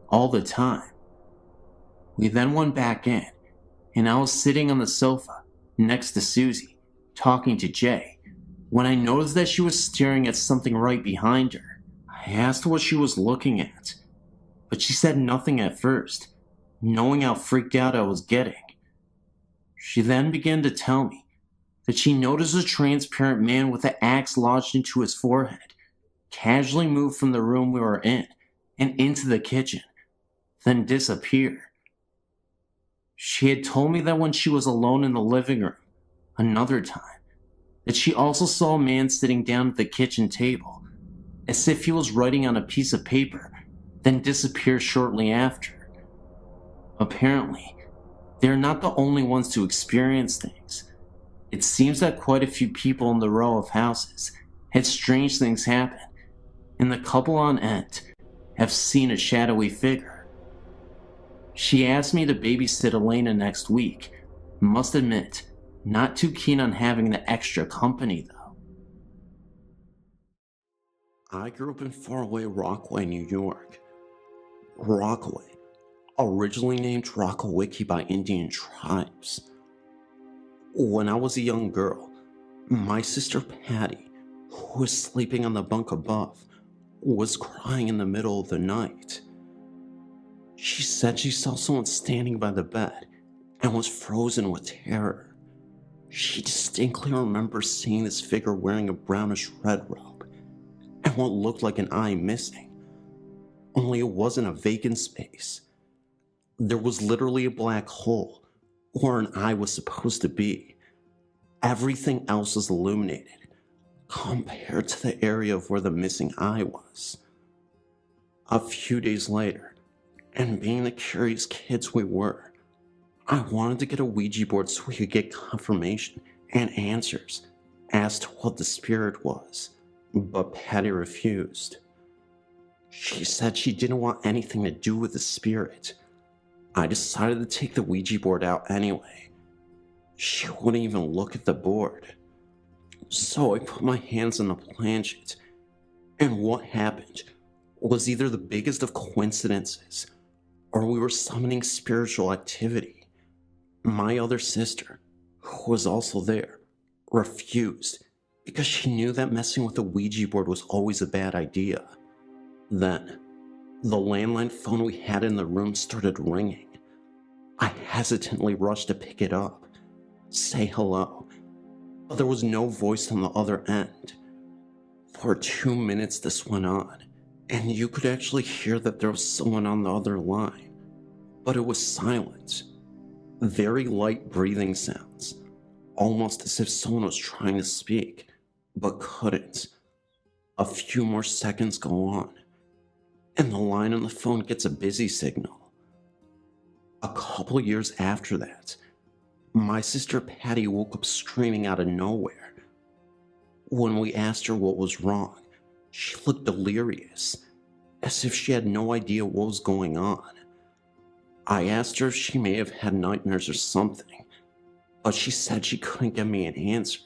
all the time. We then went back in, and I was sitting on the sofa next to Susie, talking to Jay, when I noticed that she was staring at something right behind her. I asked what she was looking at, but she said nothing at first, knowing how freaked out I was getting. She then began to tell me that she noticed a transparent man with an axe lodged into his forehead casually move from the room we were in and into the kitchen, then disappear. She had told me that when she was alone in the living room, another time, that she also saw a man sitting down at the kitchen table, as if he was writing on a piece of paper, then disappear shortly after. Apparently, they are not the only ones to experience things. It seems that quite a few people in the row of houses had strange things happen, and the couple on end have seen a shadowy figure. She asked me to babysit Elena next week. Must admit, not too keen on having the extra company though. I grew up in faraway Rockaway, New York. Rockaway, originally named Rockawiki by Indian tribes. When I was a young girl, my sister Patty, who was sleeping on the bunk above, was crying in the middle of the night. She said she saw someone standing by the bed and was frozen with terror. She distinctly remembers seeing this figure wearing a brownish red robe and what looked like an eye missing, only it wasn't a vacant space. There was literally a black hole where an eye was supposed to be. Everything else was illuminated compared to the area of where the missing eye was. A few days later, and being the curious kids we were, I wanted to get a Ouija board so we could get confirmation and answers as to what the spirit was, but Patty refused. She said she didn't want anything to do with the spirit. I decided to take the Ouija board out anyway. She wouldn't even look at the board. So I put my hands on the planchet, and what happened was either the biggest of coincidences, or we were summoning spiritual activity. My other sister, who was also there, refused because she knew that messing with the Ouija board was always a bad idea. Then, the landline phone we had in the room started ringing. I hesitantly rushed to pick it up. say hello, but there was no voice on the other end. For 2 minutes this went on, and you could actually hear that there was someone on the other line, but it was silent. Very light breathing sounds, almost as if someone was trying to speak, but couldn't. A few more seconds go on, and the line on the phone gets a busy signal. A couple years after that, my sister Patty woke up screaming out of nowhere. When we asked her what was wrong, she looked delirious, as if she had no idea what was going on. I asked her if she may have had nightmares or something, but she said she couldn't give me an answer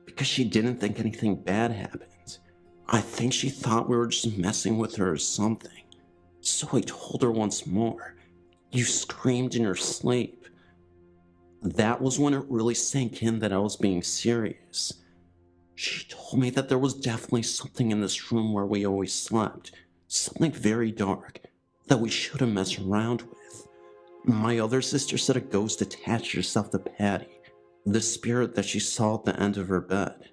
because she didn't think anything bad happened. I think she thought we were just messing with her or something. So I told her once more, "You screamed in your sleep." That was when it really sank in that I was being serious. She told me that there was definitely something in this room where we always slept, something very dark that we shouldn't mess around with. My other sister said a ghost attached herself to Patty, the spirit that she saw at the end of her bed.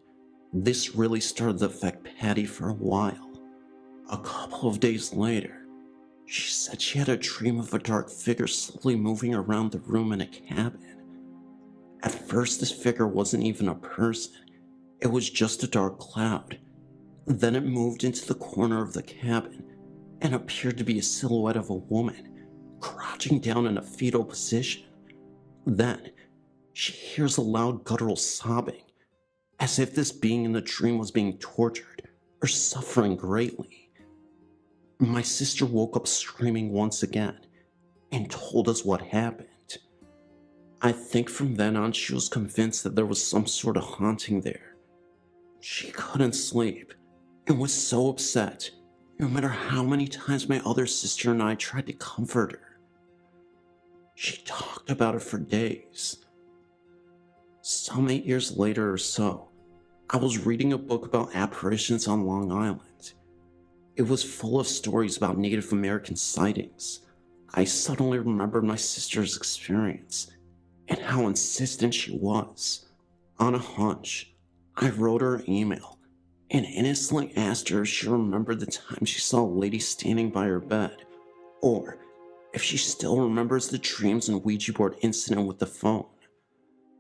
This really started to affect Patty for a while. A couple of days later, she said she had a dream of a dark figure slowly moving around the room in a cabin. At first, this figure wasn't even a person. It was just a dark cloud. Then it moved into the corner of the cabin and appeared to be a silhouette of a woman, crouching down in a fetal position. Then, she hears a loud guttural sobbing, as if this being in the dream was being tortured or suffering greatly. My sister woke up screaming once again and told us what happened. I think from then on she was convinced that there was some sort of haunting there. She couldn't sleep and was so upset, no matter how many times my other sister and I tried to comfort her. She talked about it for days. Some 8 years later or so, I was reading a book about apparitions on Long Island. It was full of stories about Native American sightings. I suddenly remembered my sister's experience and how insistent she was. On a hunch, I wrote her an email and innocently asked her if she remembered the time she saw a lady standing by her bed, or if she still remembers the dreams and Ouija board incident with the phone.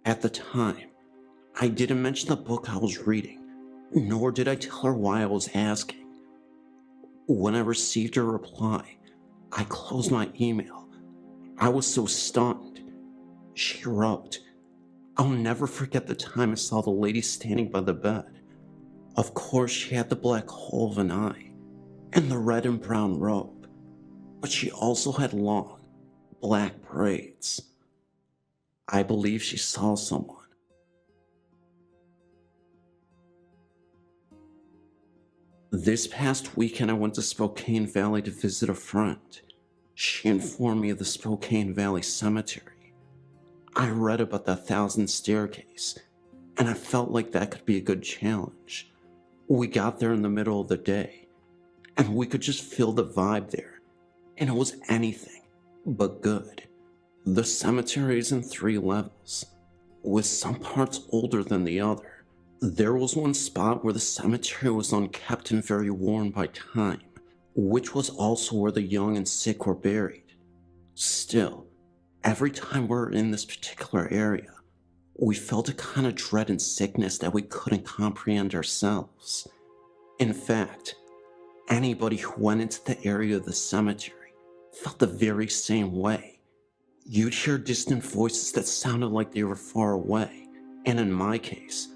At the time, I didn't mention the book I was reading, nor did I tell her why I was asking. When I received her reply, I closed my email. I was so stunned. She wrote, "I'll never forget the time I saw the lady standing by the bed. Of course, she had the black hole of an eye and the red and brown robe, but she also had long, black braids. I believe she saw someone." This past weekend, I went to Spokane Valley to visit a friend. She informed me of the Spokane Valley Cemetery. I read about the 1,000 staircase, and I felt like that could be a good challenge. We got there in the middle of the day, and we could just feel the vibe there, and it was anything but good. The cemetery is in 3 levels, with some parts older than the other. There was one spot where the cemetery was unkept and very worn by time, which was also where the young and sick were buried. Still, every time we were in this particular area, we felt a kind of dread and sickness that we couldn't comprehend ourselves. In fact, anybody who went into the area of the cemetery felt the very same way. You'd hear distant voices that sounded like they were far away, and in my case,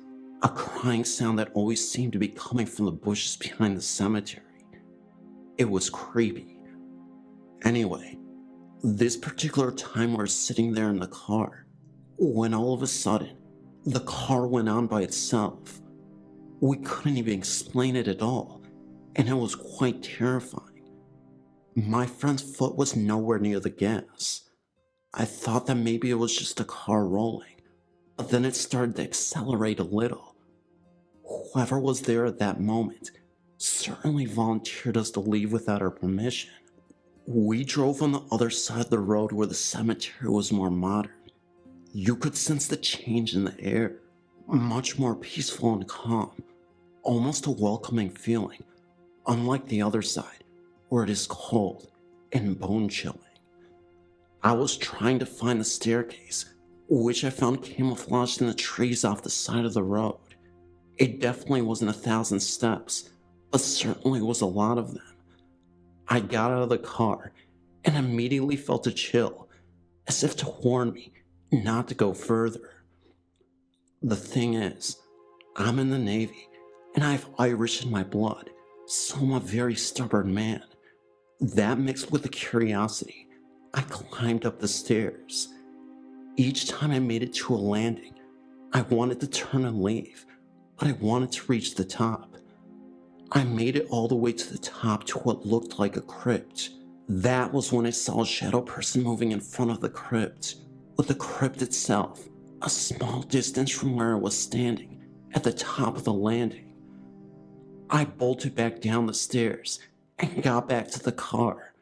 a crying sound that always seemed to be coming from the bushes behind the cemetery. It was creepy. Anyway, this particular time we were sitting there in the car, when all of a sudden, the car went on by itself. We couldn't even explain it at all, and it was quite terrifying. My friend's foot was nowhere near the gas. I thought that maybe it was just a car rolling, but then it started to accelerate a little. Whoever was there at that moment certainly volunteered us to leave without our permission. We drove on the other side of the road where the cemetery was more modern. You could sense the change in the air, much more peaceful and calm, almost a welcoming feeling, unlike the other side, where it is cold and bone-chilling. I was trying to find the staircase, which I found camouflaged in the trees off the side of the road. It definitely wasn't 1,000 steps, but certainly was a lot of them. I got out of the car and immediately felt a chill, as if to warn me not to go further. The thing is, I'm in the Navy, and I have Irish in my blood, so I'm a very stubborn man. That mixed with the curiosity, I climbed up the stairs. Each time I made it to a landing, I wanted to turn and leave, but I wanted to reach the top. I made it all the way to the top to what looked like a crypt. That was when I saw a shadow person moving in front of the crypt, with the crypt itself a small distance from where I was standing at the top of the landing. I bolted back down the stairs and got back to the car.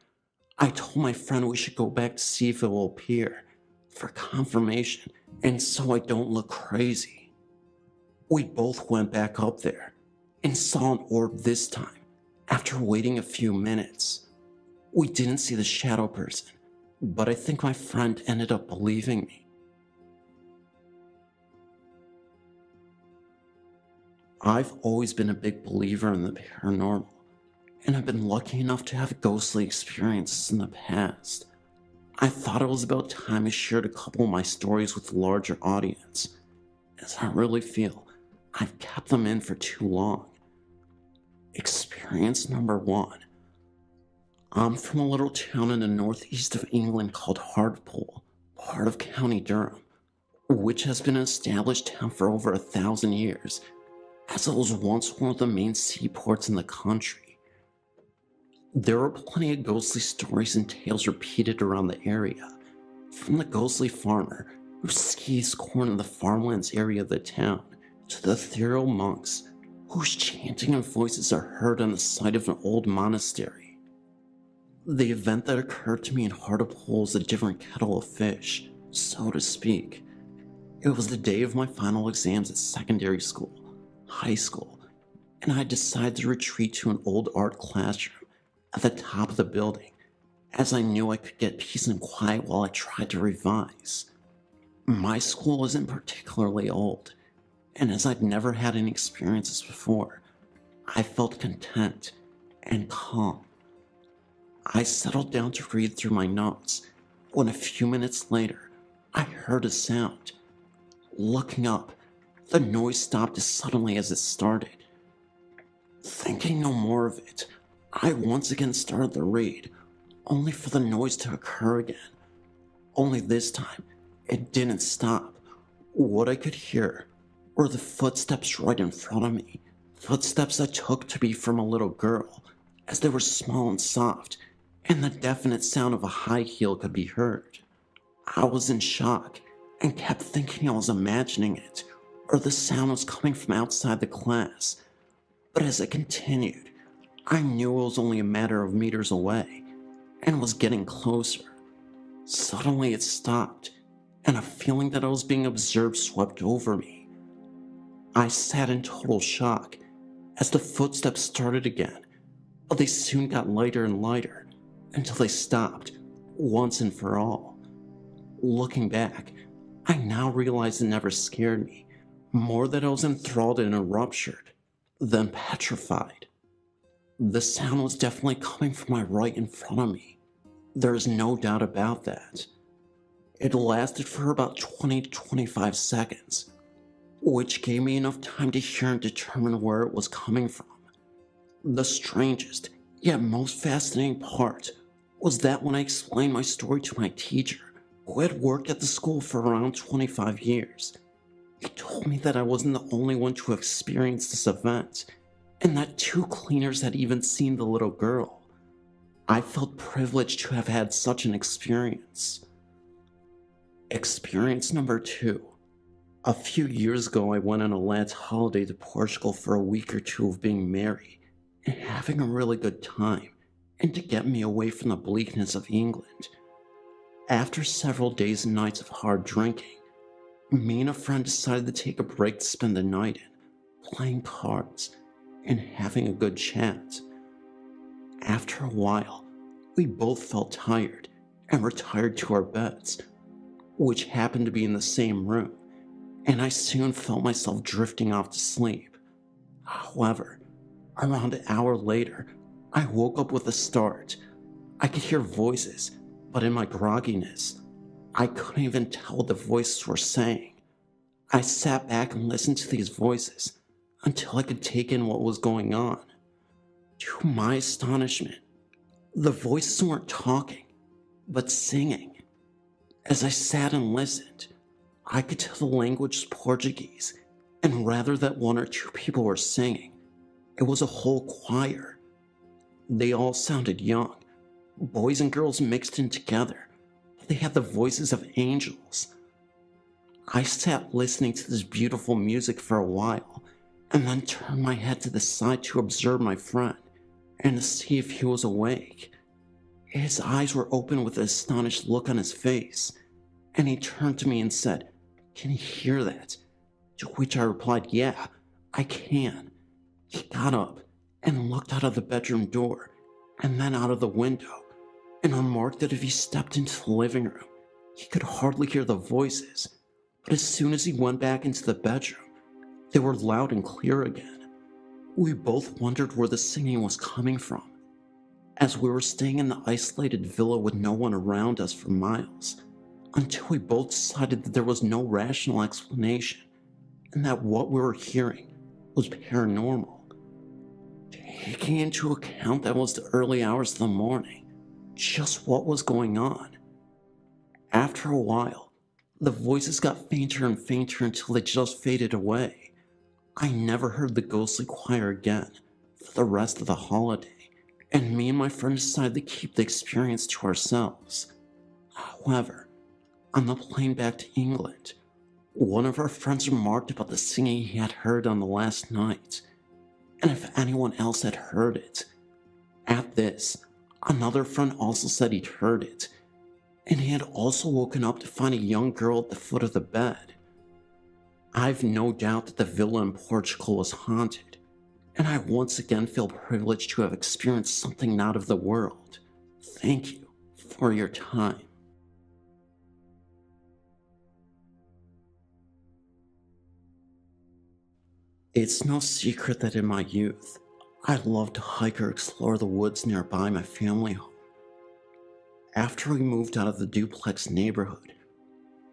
I told my friend we should go back to see if it will appear, for confirmation, and so I don't look crazy. We both went back up there and saw an orb this time, after waiting a few minutes. We didn't see the shadow person, but I think my friend ended up believing me. I've always been a big believer in the paranormal, and I've been lucky enough to have ghostly experiences in the past. I thought it was about time I shared a couple of my stories with a larger audience, as I really feel I've kept them in for too long. Experience number 1. I'm from a little town in the northeast of England called Hartlepool, part of County Durham, which has been an established town for over 1,000 years, as it was once one of the main seaports in the country. There are plenty of ghostly stories and tales repeated around the area, from the ghostly farmer who skis corn in the farmlands area of the town, to the ethereal monks whose chanting and voices are heard on the site of an old monastery. The event that occurred to me in Hartlepool is a different kettle of fish, so to speak. It was the day of my final exams at secondary school, high school, and I decided to retreat to an old art classroom at the top of the building, as I knew I could get peace and quiet while I tried to revise. My school isn't particularly old, and as I'd never had any experiences before, I felt content and calm. I settled down to read through my notes when a few minutes later, I heard a sound. Looking up, the noise stopped as suddenly as it started. Thinking no more of it, I once again started the read, only for the noise to occur again. Only this time, it didn't stop. What I could hear were the footsteps right in front of me, footsteps I took to be from a little girl, as they were small and soft, and the definite sound of a high heel could be heard. I was in shock, and kept thinking I was imagining it, or the sound was coming from outside the class. But as it continued, I knew it was only a matter of meters away, and was getting closer. Suddenly it stopped, and a feeling that I was being observed swept over me. I sat in total shock, as the footsteps started again, but they soon got lighter and lighter, until they stopped, once and for all. Looking back, I now realize it never scared me, more that I was enthralled and ruptured, than petrified. The sound was definitely coming from my right in front of me. There is no doubt about that. It lasted for about 20 to 25 seconds, which gave me enough time to hear and determine where it was coming from. The strangest, yet most fascinating part was that when I explained my story to my teacher, who had worked at the school for around 25 years, he told me that I wasn't the only one to have experienced this event, and that 2 cleaners had even seen the little girl. I felt privileged to have had such an experience. Experience number 2. A few years ago, I went on a lad's holiday to Portugal for a week or 2 of being merry and having a really good time, and to get me away from the bleakness of England. After several days and nights of hard drinking, Me and a friend decided to take a break to spend the night in, playing cards and having a good chat. After a while, we both felt tired and retired to our beds, which happened to be in the same room, and I soon felt myself drifting off to sleep. However, around an hour later, I woke up with a start. I could hear voices, but in my grogginess, I couldn't even tell what the voices were saying. I sat back and listened to these voices until I could take in what was going on. To my astonishment, the voices weren't talking, but singing. As I sat and listened, I could tell the language was Portuguese, and rather than one or two people were singing, it was a whole choir. They all sounded young, boys and girls mixed in together. They had the voices of angels. I sat listening to this beautiful music for a while, and then turned my head to the side to observe my friend and to see if he was awake. His eyes were open with an astonished look on his face, and he turned to me and said, "Can you hear that?" To which I replied, "Yeah, I can." He got up and looked out of the bedroom door and then out of the window, and remarked that if he stepped into the living room, he could hardly hear the voices, but as soon as he went back into the bedroom, they were loud and clear again. We both wondered where the singing was coming from, as we were staying in the isolated villa with no one around us for miles, until we both decided that there was no rational explanation, and that what we were hearing was paranormal. Taking into account that it was the early hours of the morning, just what was going on? After a while, the voices got fainter and fainter until they just faded away. I never heard the ghostly choir again for the rest of the holiday, and me and my friend decided to keep the experience to ourselves. However, on the plane back to England, one of our friends remarked about the singing he had heard on the last night, and if anyone else had heard it. At this, another friend also said he'd heard it, and he had also woken up to find a young girl at the foot of the bed. I've no doubt that the villa in Portugal was haunted, and I once again feel privileged to have experienced something not of the world. Thank you for your time. It's no secret that in my youth, I loved to hike or explore the woods nearby my family home. After we moved out of the duplex neighborhood,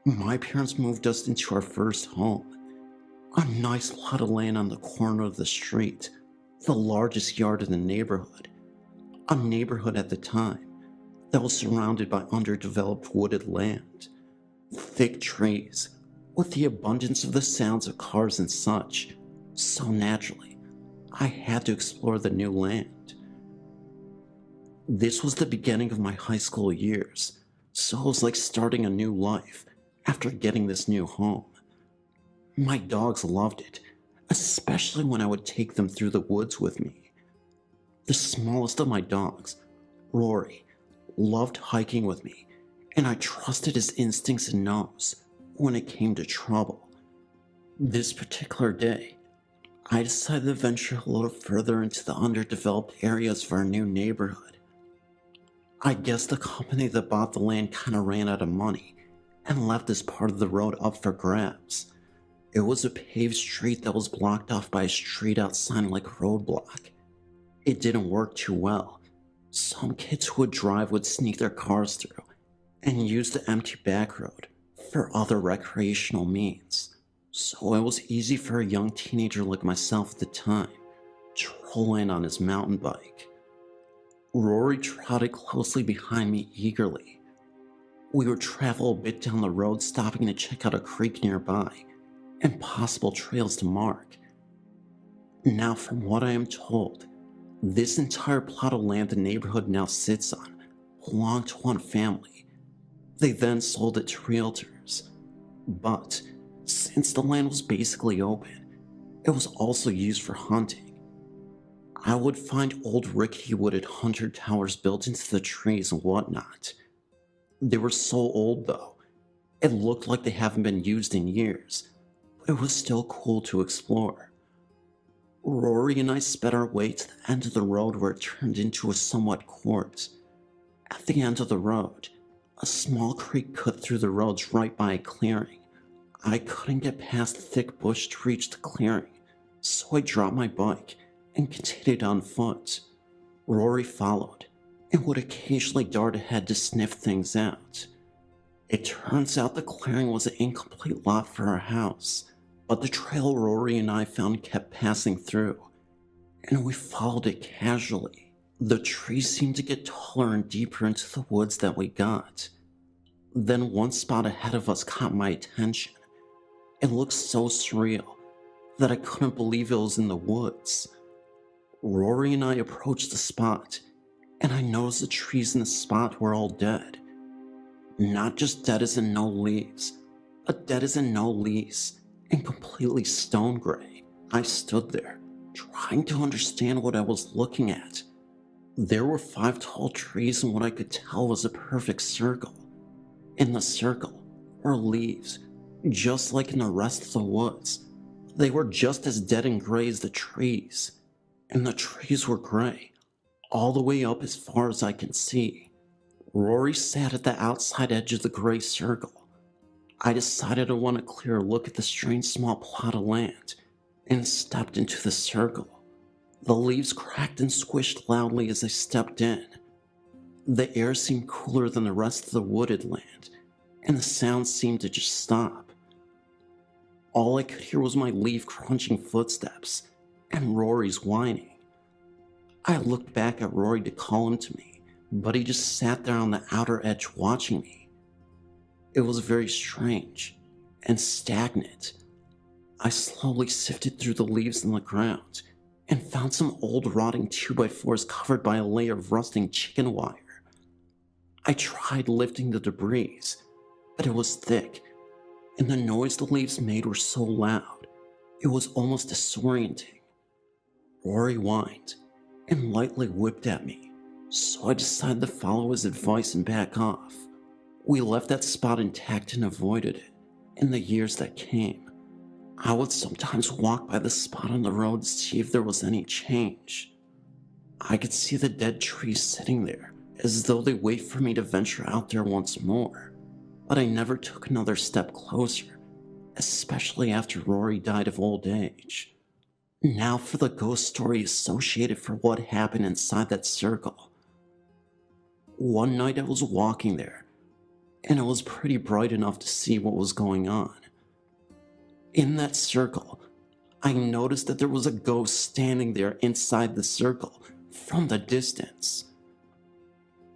my parents moved us into our first home, a nice plot of land on the corner of the street, the largest yard in the neighborhood, a neighborhood at the time that was surrounded by underdeveloped wooded land, thick trees, with the abundance of the sounds of cars and such. So naturally, I had to explore the new land. This was the beginning of my high school years, so it was like starting a new life after getting this new home. My dogs loved it, especially when I would take them through the woods with me. The smallest of my dogs, Rory, loved hiking with me, and I trusted his instincts and nose when it came to trouble. This particular day, I decided to venture a little further into the underdeveloped areas of our new neighborhood. I guess the company that bought the land kinda ran out of money and left this part of the road up for grabs. It was a paved street that was blocked off by a street-out sign like roadblock. It didn't work too well. Some kids who would drive would sneak their cars through and use the empty back road for other recreational means. So it was easy for a young teenager like myself at the time to roll in on his mountain bike. Rory trotted closely behind me eagerly. We would travel a bit down the road, stopping to check out a creek nearby and possible trails to mark. Now, from what I am told, this entire plot of land the neighborhood now sits on belonged to one family. They then sold it to realtors. But since the land was basically open, it was also used for hunting. I would find old rickety wooded hunter towers built into the trees and whatnot. They were so old though, It looked like they haven't been used in years, but it was still cool to explore. Rory and I sped our way to the end of the road where it turned into a somewhat court. At the end of the road, a small creek cut through the roads right by a clearing. I couldn't get past the thick bush to reach the clearing, so I dropped my bike and continued on foot. Rory followed and would occasionally dart ahead to sniff things out. It turns out the clearing was an incomplete lot for our house, but the trail Rory and I found kept passing through, and we followed it casually. The trees seemed to get taller and deeper into the woods that we got. Then one spot ahead of us caught my attention. It looked so surreal that I couldn't believe it was in the woods. Rory and I approached the spot, and I noticed the trees in the spot were all dead. Not just dead as in no leaves, but dead as in no leaves, and completely stone gray. I stood there, trying to understand what I was looking at. There were 5 tall trees in what I could tell was a perfect circle. In the circle were leaves, just like in the rest of the woods. They were just as dead and gray as the trees, and the trees were gray, all the way up as far as I can see. Rory sat at the outside edge of the gray circle. I decided I want a clearer look at the strange small plot of land, and stepped into the circle. The leaves cracked and squished loudly as I stepped in. The air seemed cooler than the rest of the wooded land, and the sounds seemed to just stop. All I could hear was my leaf crunching footsteps, and Rory's whining. I looked back at Rory to call him to me, but he just sat there on the outer edge watching me. It was very strange and stagnant. I slowly sifted through the leaves on the ground and found some old rotting 2x4s covered by a layer of rusting chicken wire. I tried lifting the debris, but it was thick, and the noise the leaves made were so loud, it was almost disorienting. Rory whined and lightly whipped at me, so I decided to follow his advice and back off. We left that spot intact and avoided it. In the years that came, I would sometimes walk by the spot on the road to see if there was any change. I could see the dead trees sitting there, as though they wait for me to venture out there once more, but I never took another step closer, especially after Rory died of old age. Now for the ghost story associated for what happened inside that circle. One night I was walking there, and it was pretty bright enough to see what was going on. In that circle, I noticed that there was a ghost standing there inside the circle from the distance.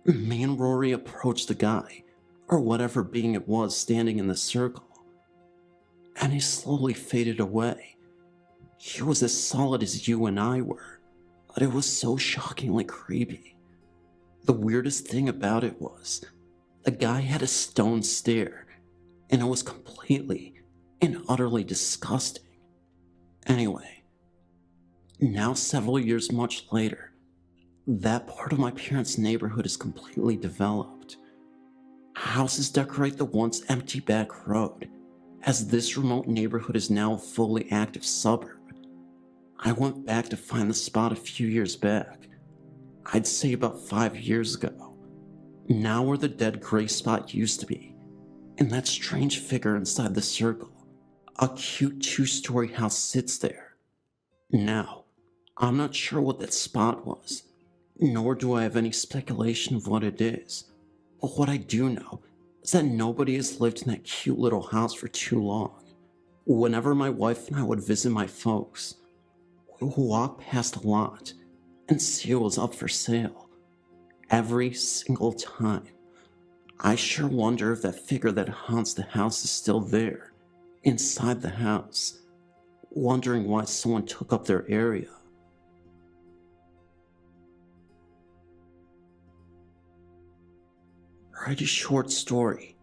Me and Rory approached the guy, or whatever being it was standing in the circle, and he slowly faded away. He was as solid as you and I were, but it was so shockingly creepy. The weirdest thing about it was, the guy had a stone stare, and it was completely and utterly disgusting. Anyway, now several years much later, that part of my parents' neighborhood is completely developed. Houses decorate the once empty back road, as this remote neighborhood is now a fully active suburb. I went back to find the spot a few years back. I'd say about 5 years ago. Now where the dead gray spot used to be, and that strange figure inside the circle, a cute 2-story house sits there. Now, I'm not sure what that spot was, nor do I have any speculation of what it is, but what I do know is that nobody has lived in that cute little house for too long. Whenever my wife and I would visit my folks, we would walk past a lot and see it was up for sale. Every single time. I sure wonder if that figure that haunts the house is still there, inside the house, wondering why someone took up their area. Write a short story,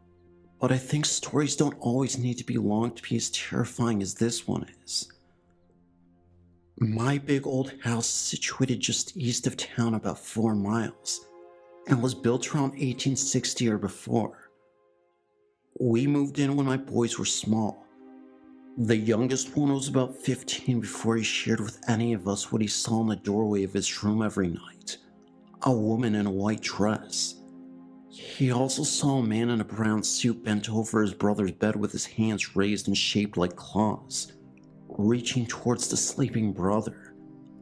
but I think stories don't always need to be long to be as terrifying as this one is. My big old house is situated just east of town about 4 miles, and was built around 1860 or before. We moved in when my boys were small. The youngest one was about 15 before he shared with any of us what he saw in the doorway of his room every night. A woman in a white dress. He also saw a man in a brown suit bent over his brother's bed with his hands raised and shaped like claws, reaching towards the sleeping brother.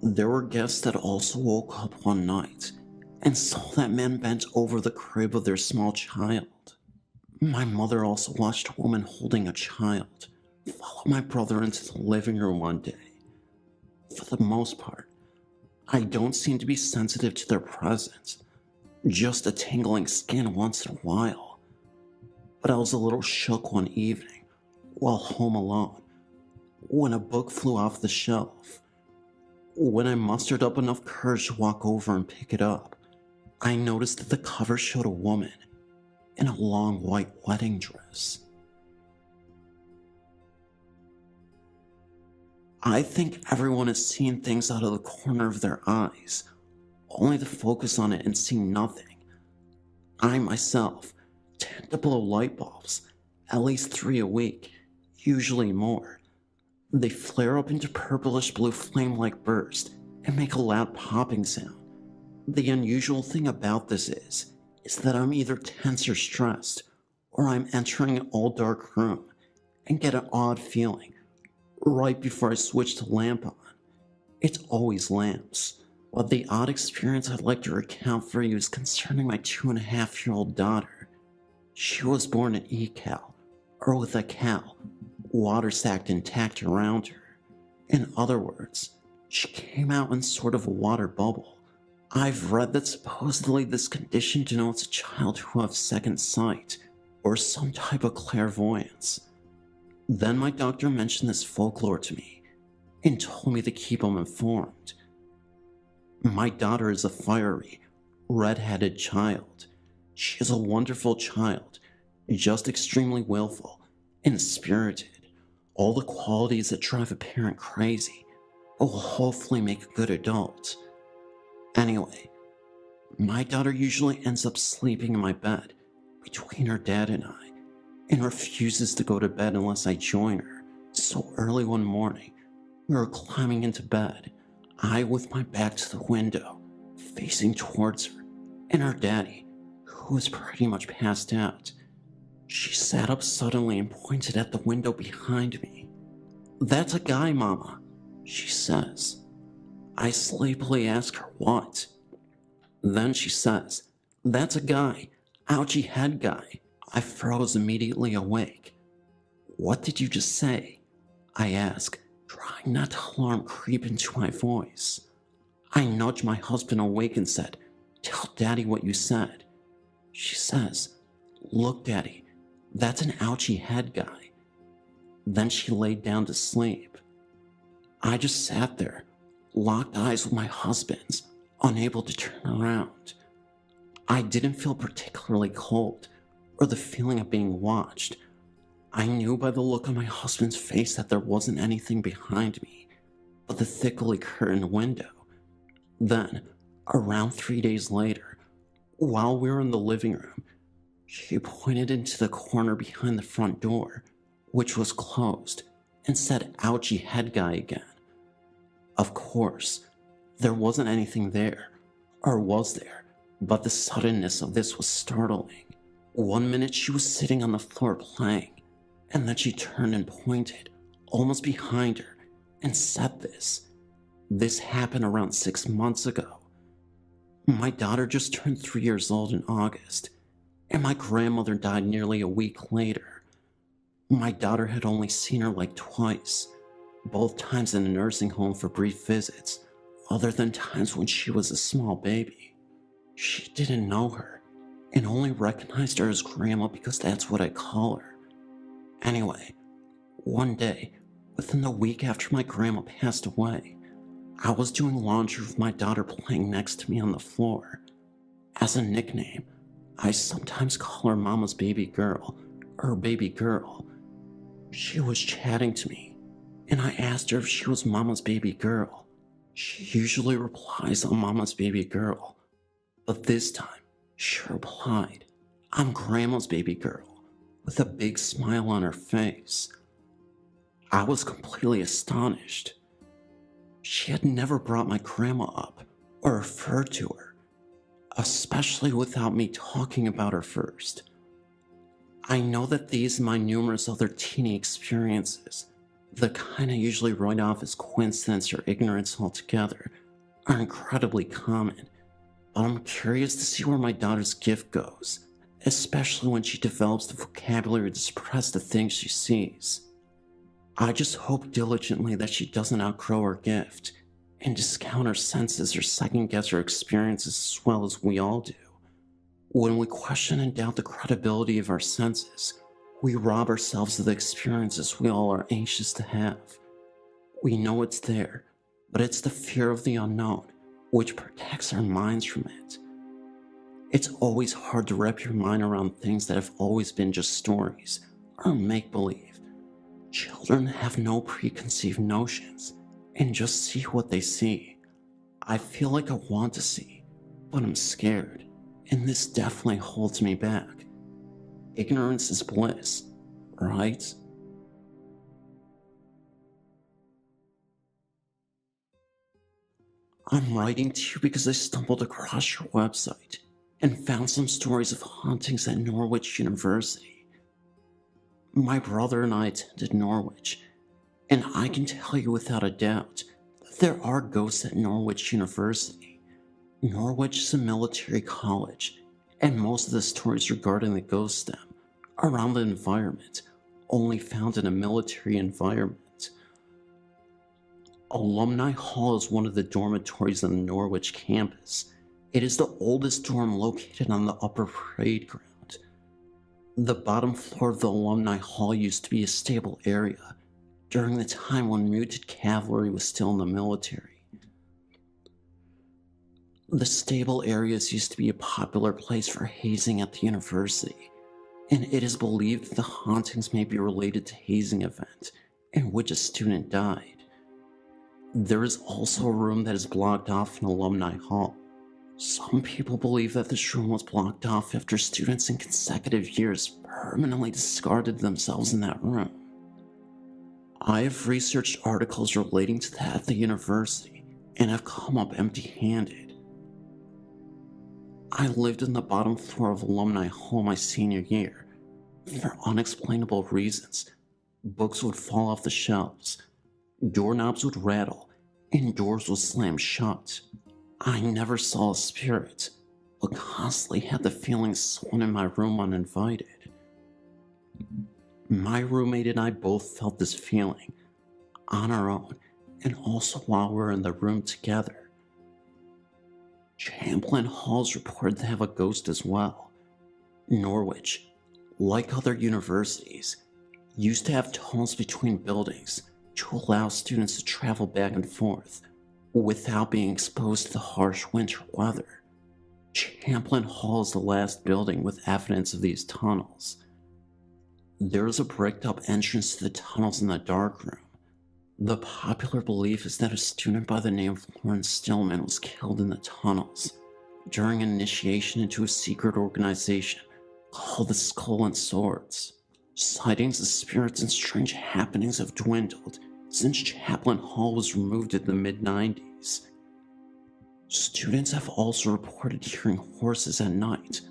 There were guests that also woke up one night and saw that man bent over the crib of their small child. My mother also watched a woman holding a child follow my brother into the living room one day. For the most part, I don't seem to be sensitive to their presence, just a tingling skin once in a while. But I was a little shook one evening while home alone when a book flew off the shelf. When I mustered up enough courage to walk over and pick it up, I noticed that the cover showed a woman in a long white wedding dress. I think everyone has seen things out of the corner of their eyes, only to focus on it and see nothing. I myself tend to blow light bulbs, at least 3 a week, usually more. They flare up into purplish blue flame-like bursts and make a loud popping sound. The unusual thing about this is that I'm either tense or stressed, or I'm entering an all-dark room and get an odd feeling right before I switch the lamp on. It's always lamps. But the odd experience I'd like to recount for you is concerning my 2.5-year-old daughter. She was born in ECAL, or with a cow, water sacked intact around her. In other words, she came out in sort of a water bubble. I've read that supposedly this condition denotes a child who has second sight, or some type of clairvoyance. Then my doctor mentioned this folklore to me, and told me to keep him informed. My daughter is a fiery, red-headed child. She is a wonderful child, just extremely willful and spirited. All the qualities that drive a parent crazy, but will hopefully make a good adult. Anyway, my daughter usually ends up sleeping in my bed between her dad and I, and refuses to go to bed unless I join her. So early one morning, we were climbing into bed, I with my back to the window, facing towards her, and her daddy, who was pretty much passed out. She sat up suddenly and pointed at the window behind me. "That's a guy, Mama," she says. I sleepily ask her what. Then she says, "That's a guy, ouchie head guy." I froze immediately awake. "What did you just say?" I ask, trying not to alarm creep into my voice. I nudged my husband awake and said, "Tell Daddy what you said." She says, "Look, Daddy, that's an ouchie head guy." Then she laid down to sleep. I just sat there, locked eyes with my husband's, unable to turn around. I didn't feel particularly cold, or the feeling of being watched. I knew by the look on my husband's face that there wasn't anything behind me but the thickly curtained window. Then, around 3 days later, while we were in the living room, she pointed into the corner behind the front door, which was closed, and said, "Ouchie head guy" again. Of course, there wasn't anything there, or was there, but the suddenness of this was startling. 1 minute she was sitting on the floor playing, and then she turned and pointed, almost behind her, and said this. This happened around 6 months ago. My daughter just turned 3 years old in August, and my grandmother died nearly a week later. My daughter had only seen her like twice, both times in a nursing home for brief visits, other than times when she was a small baby. She didn't know her, and only recognized her as Grandma because that's what I call her. Anyway, one day, within the week after my grandma passed away, I was doing laundry with my daughter playing next to me on the floor. As a nickname, I sometimes call her Mama's baby girl, or baby girl. She was chatting to me, and I asked her if she was Mama's baby girl. She usually replies, "I'm Mama's baby girl," but this time, she replied, "I'm Grandma's baby girl," with a big smile on her face. I was completely astonished. She had never brought my grandma up or referred to her, especially without me talking about her first. I know that these and my numerous other teeny experiences, the kind I usually write off as coincidence or ignorance altogether, are incredibly common, but I'm curious to see where my daughter's gift goes, especially when she develops the vocabulary to suppress the things she sees. I just hope diligently that she doesn't outgrow her gift and discount her senses or second-guess her experiences as well as we all do. When we question and doubt the credibility of our senses, we rob ourselves of the experiences we all are anxious to have. We know it's there, but it's the fear of the unknown which protects our minds from it. It's always hard to wrap your mind around things that have always been just stories or make-believe. Children have no preconceived notions and just see what they see. I feel like I want to see, but I'm scared, and this definitely holds me back. Ignorance is bliss, right? I'm writing to you because I stumbled across your website and found some stories of hauntings at Norwich University. My brother and I attended Norwich, and I can tell you without a doubt that there are ghosts at Norwich University. Norwich is a military college, and most of the stories regarding the ghosts stem around the environment only found in a military environment. Alumni Hall is one of the dormitories on the Norwich campus. It is the oldest dorm located on the upper parade ground. The bottom floor of the Alumni Hall used to be a stable area during the time when muted cavalry was still in the military. The stable areas used to be a popular place for hazing at the university, and it is believed that the hauntings may be related to hazing event in which a student died. There is also a room that is blocked off in Alumni Hall. Some people believe that this room was blocked off after students in consecutive years permanently discarded themselves in that room. I have researched articles relating to that at the university and have come up empty-handed. I lived in the bottom floor of Alumni Hall my senior year. For unexplainable reasons, books would fall off the shelves, doorknobs would rattle, and doors would slam shut. I never saw a spirit, but constantly had the feeling someone in my room uninvited. My roommate and I both felt this feeling, on our own, and also while we were in the room together. Champlain Hall is reported to have a ghost as well. Norwich, like other universities, used to have tunnels between buildings to allow students to travel back and forth without being exposed to the harsh winter weather. Champlain Hall is the last building with evidence of these tunnels. There is a bricked up entrance to the tunnels in the darkroom. The popular belief is that a student by the name of Lawrence Stillman was killed in the tunnels during an initiation into a secret organization called the Skull and Swords. Sightings of spirits and strange happenings have dwindled since Champlain Hall was removed in the mid-90s. Students have also reported hearing horses at night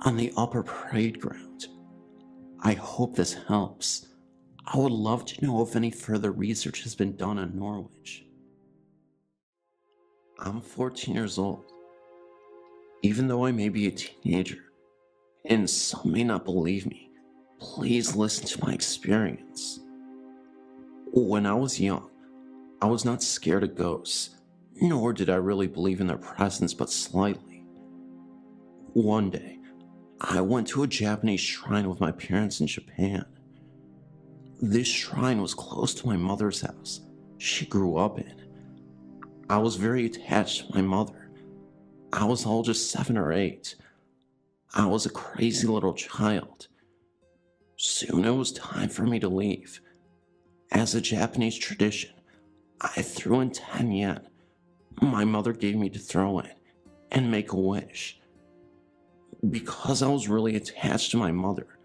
on the upper parade ground. I hope this helps. I would love to know if any further research has been done on Norwich. I'm 14 years old. Even though I may be a teenager, and some may not believe me, please listen to my experience. When I was young, I was not scared of ghosts, nor did I really believe in their presence but slightly. One day, I went to a Japanese shrine with my parents in Japan. This shrine was close to my mother's house she grew up in. I was very attached to my mother. I was all just 7 or 8. I was a crazy little child. Soon it was time for me to leave. As a Japanese tradition, I threw in 10 yen. My mother gave me to throw in and make a wish. Because I was really attached to my mother,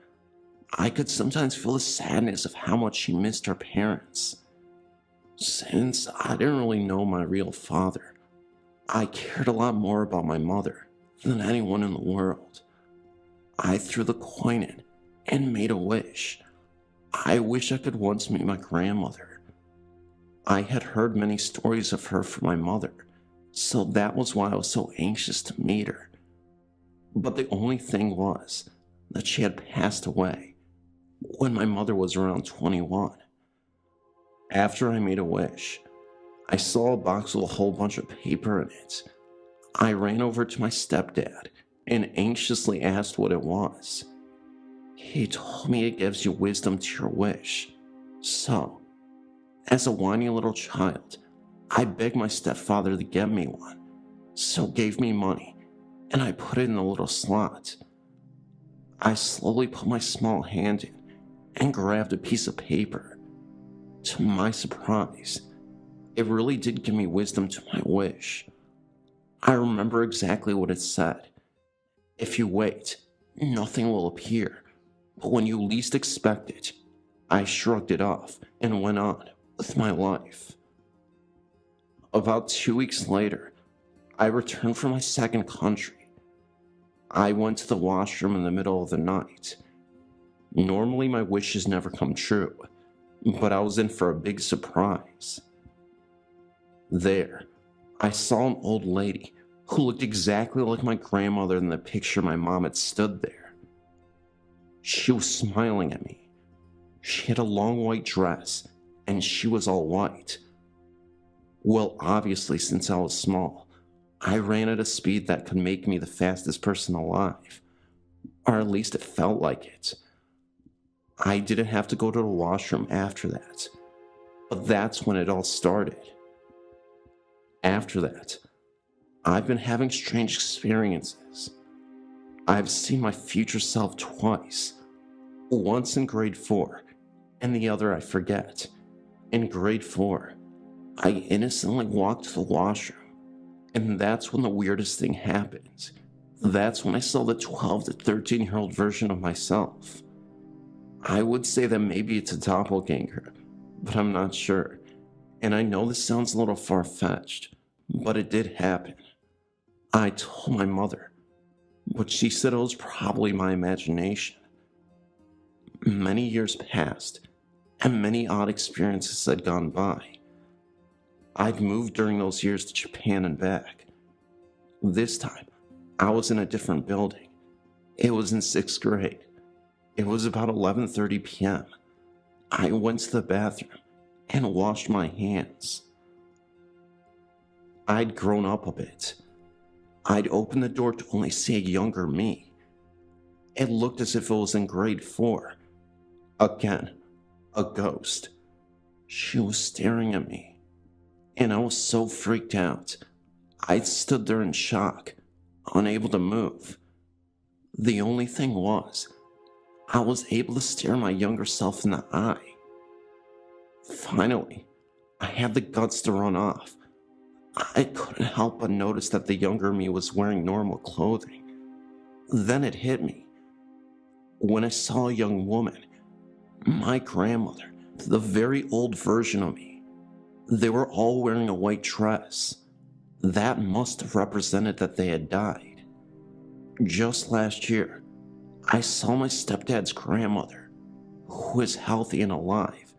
I could sometimes feel the sadness of how much she missed her parents. Since I didn't really know my real father, I cared a lot more about my mother than anyone in the world. I threw the coin in and made a wish. I wish I could once meet my grandmother. I had heard many stories of her from my mother, so that was why I was so anxious to meet her. But the only thing was that she had passed away when my mother was around 21. After I made a wish, I saw a box with a whole bunch of paper in it. I ran over to my stepdad and anxiously asked what it was. He told me it gives you wisdom to your wish. So, as a whiny little child, I begged my stepfather to get me one, so gave me money, and I put it in the little slot. I slowly put my small hand in and grabbed a piece of paper. To my surprise, it really did give me wisdom to my wish. I remember exactly what it said. If you wait, nothing will appear, but when you least expect it, I shrugged it off and went on with my life. About 2 weeks later, I returned from my second country. I went to the washroom in the middle of the night. Normally my wishes never come true, but I was in for a big surprise. There, I saw an old lady who looked exactly like my grandmother in the picture my mom had stood there. She was smiling at me. She had a long white dress, and she was all white. Well, obviously, since I was small, I ran at a speed that could make me the fastest person alive, or at least it felt like it. I didn't have to go to the washroom after that, but that's when it all started. After that, I've been having strange experiences. I've seen my future self twice, once in grade 4, and the other I forget. In grade 4, I innocently walked to the washroom, and that's when the weirdest thing happened. That's when I saw the 12 to 13-year-old version of myself. I would say that maybe it's a doppelganger, but I'm not sure. And I know this sounds a little far-fetched, but it did happen. I told my mother, but she said it was probably my imagination. Many years passed, and many odd experiences had gone by. I'd moved during those years to Japan and back. This time, I was in a different building. It was in 6th grade. It was about 11:30 p.m. I went to the bathroom and washed my hands. I'd grown up a bit. I'd opened the door to only see a younger me. It looked as if it was in grade 4. Again, a ghost. She was staring at me, and I was so freaked out. I stood there in shock, unable to move. The only thing was, I was able to stare my younger self in the eye. Finally, I had the guts to run off. I couldn't help but notice that the younger me was wearing normal clothing. Then it hit me. When I saw a young woman, my grandmother, the very old version of me, they were all wearing a white dress. That must have represented that they had died. Just last year, I saw my stepdad's grandmother, who is healthy and alive,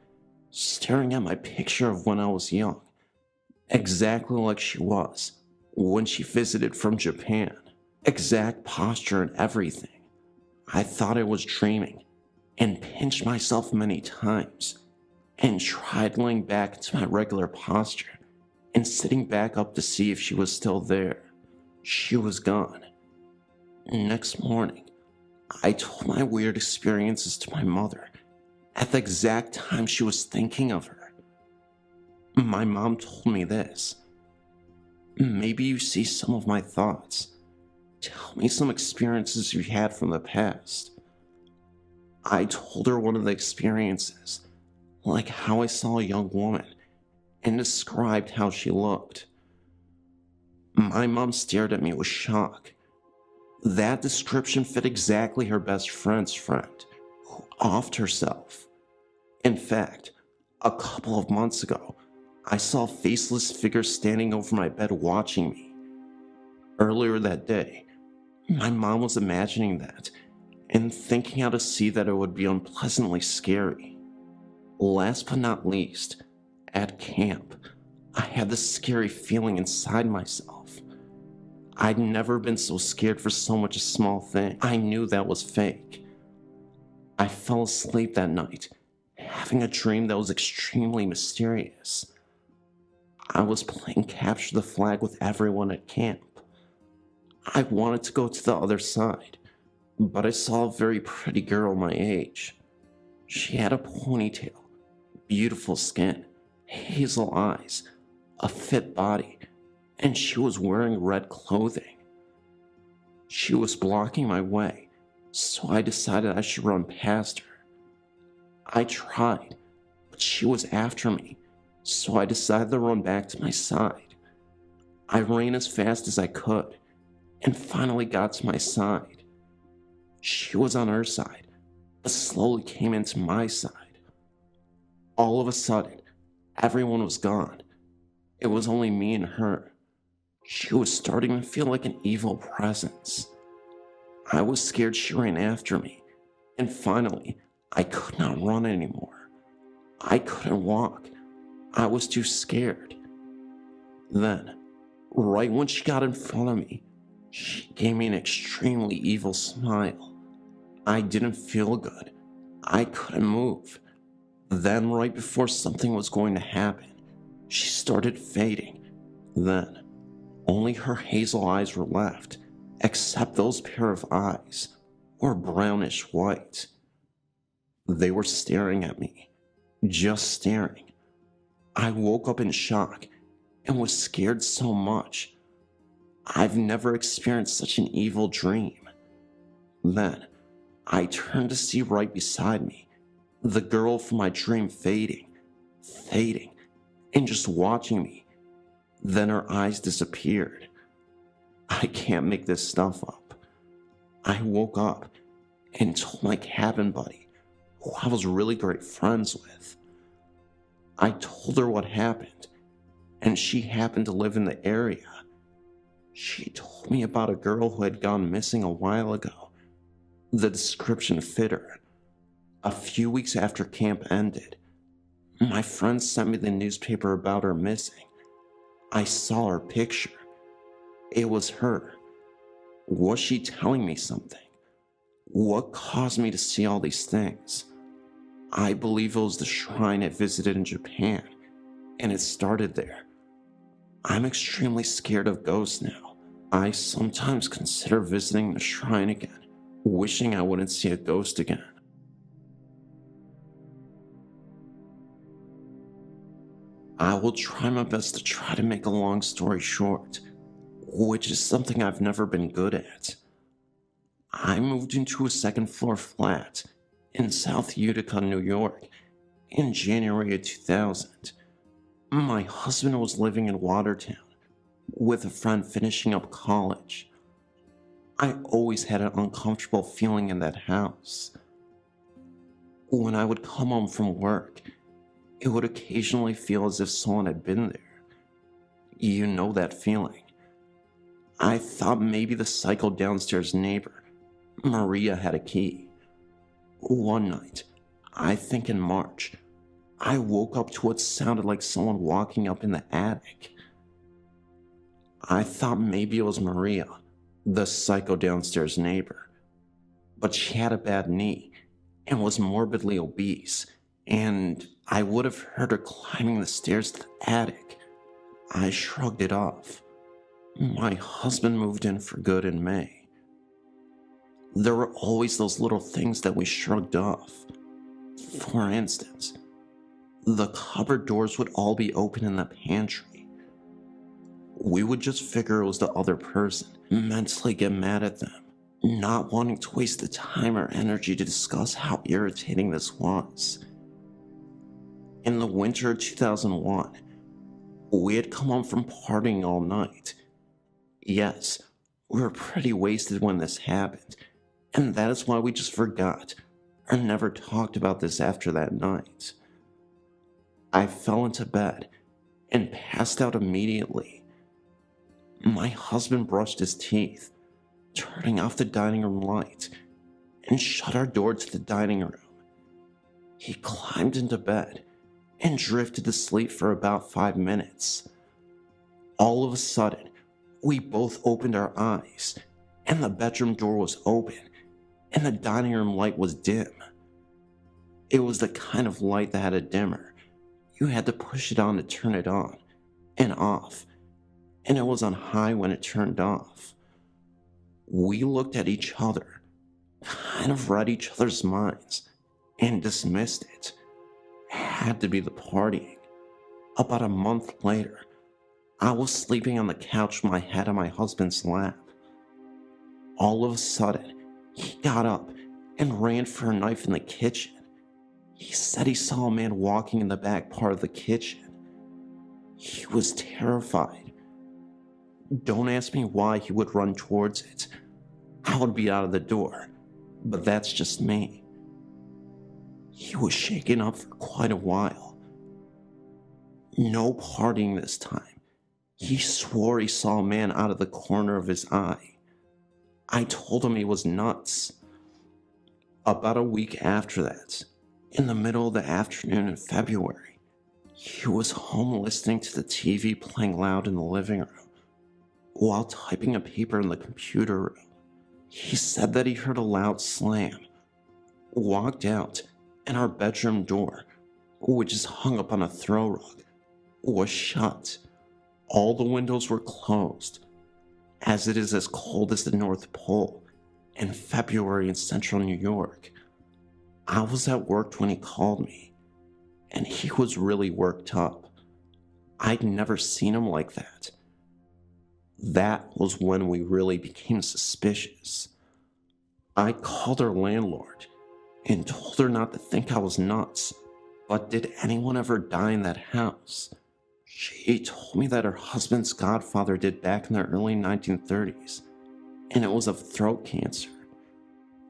staring at my picture of when I was young, exactly like she was when she visited from Japan. Exact posture and everything. I thought I was dreaming and pinched myself many times and tried laying back into my regular posture and sitting back up to see if she was still there. She was gone. Next morning, I told my weird experiences to my mother at the exact time she was thinking of her. My mom told me this. Maybe you see some of my thoughts. Tell me some experiences you had from the past. I told her one of the experiences, like how I saw a young woman, and described how she looked. My mom stared at me with shock. That description fit exactly her best friend's friend, who offed herself. In fact, a couple of months ago, I saw a faceless figure standing over my bed watching me. Earlier that day, my mom was imagining that and thinking how to see that it would be unpleasantly scary. Last but not least, at camp, I had this scary feeling inside myself. I'd never been so scared for so much a small thing. I knew that was fake. I fell asleep that night, having a dream that was extremely mysterious. I was playing capture the flag with everyone at camp. I wanted to go to the other side, but I saw a very pretty girl my age. She had a ponytail, beautiful skin, hazel eyes, a fit body, and she was wearing red clothing. She was blocking my way, so I decided I should run past her. I tried, but she was after me, so I decided to run back to my side. I ran as fast as I could, and finally got to my side. She was on her side, but slowly came into my side. All of a sudden, everyone was gone. It was only me and her. She was starting to feel like an evil presence. I was scared she ran after me, and finally, I could not run anymore. I couldn't walk. I was too scared. Then, right when she got in front of me, she gave me an extremely evil smile. I didn't feel good. I couldn't move. Then, right before something was going to happen, she started fading. Then, only her hazel eyes were left, except those pair of eyes were brownish white. They were staring at me, just staring. I woke up in shock and was scared so much. I've never experienced such an evil dream. Then, I turned to see right beside me, the girl from my dream fading, and just watching me. Then her eyes disappeared. I can't make this stuff up. I woke up and told my cabin buddy, who I was really great friends with. I told her what happened, and she happened to live in the area. She told me about a girl who had gone missing a while ago. The description fit her. A few weeks after camp ended, my friend sent me the newspaper about her missing. I saw her picture. It was her. Was she telling me something? What caused me to see all these things? I believe it was the shrine I visited in Japan, and it started there. I'm extremely scared of ghosts now. I sometimes consider visiting the shrine again, wishing I wouldn't see a ghost again. I will try my best to try to make a long story short, which is something I've never been good at. I moved into a second-floor flat in South Utica, New York, in January of 2000. My husband was living in Watertown with a friend finishing up college. I always had an uncomfortable feeling in that house. When I would come home from work, it would occasionally feel as if someone had been there. You know that feeling. I thought maybe the psycho downstairs neighbor, Maria, had a key. One night, I think in March, I woke up to what sounded like someone walking up in the attic. I thought maybe it was Maria, the psycho downstairs neighbor. But she had a bad knee and was morbidly obese, and I would have heard her climbing the stairs to the attic. I shrugged it off. My husband moved in for good in May. There were always those little things that we shrugged off. For instance, the cupboard doors would all be open in the pantry. We would just figure it was the other person, mentally get mad at them, not wanting to waste the time or energy to discuss how irritating this was. In the winter of 2001, we had come home from partying all night. Yes, we were pretty wasted when this happened, and that is why we just forgot. or never talked about this after that night. I fell into bed and passed out immediately. My husband brushed his teeth, turning off the dining room light, and shut our door to the dining room. He climbed into bed and drifted to sleep for about 5 minutes. All of a sudden, we both opened our eyes, and the bedroom door was open, and the dining room light was dim. It was the kind of light that had a dimmer. You had to push it on to turn it on and off, and it was on high when it turned off. We looked at each other, kind of read each other's minds, and dismissed it. It had to be the partying. About a month later, I was sleeping on the couch with my head on my husband's lap. All of a sudden, he got up and ran for a knife in the kitchen. He said he saw a man walking in the back part of the kitchen. He was terrified. Don't ask me why he would run towards it. I would be out of the door, but that's just me. He was shaken up for quite a while. No partying this time. He swore he saw a man out of the corner of his eye. I told him he was nuts. About a week after that, in the middle of the afternoon in February, he was home listening to the TV playing loud in the living room while typing a paper in the computer room. He said that he heard a loud slam, walked out, and our bedroom door, which is hung up on a throw rug, was shut. All the windows were closed, as it is as cold as the North Pole in February in central New York. I was at work when he called me, and he was really worked up. I'd never seen him like that. That was when we really became suspicious. I called our landlord and told her not to think I was nuts, but did anyone ever die in that house? She told me that her husband's godfather did back in the early 1930s, and it was of throat cancer.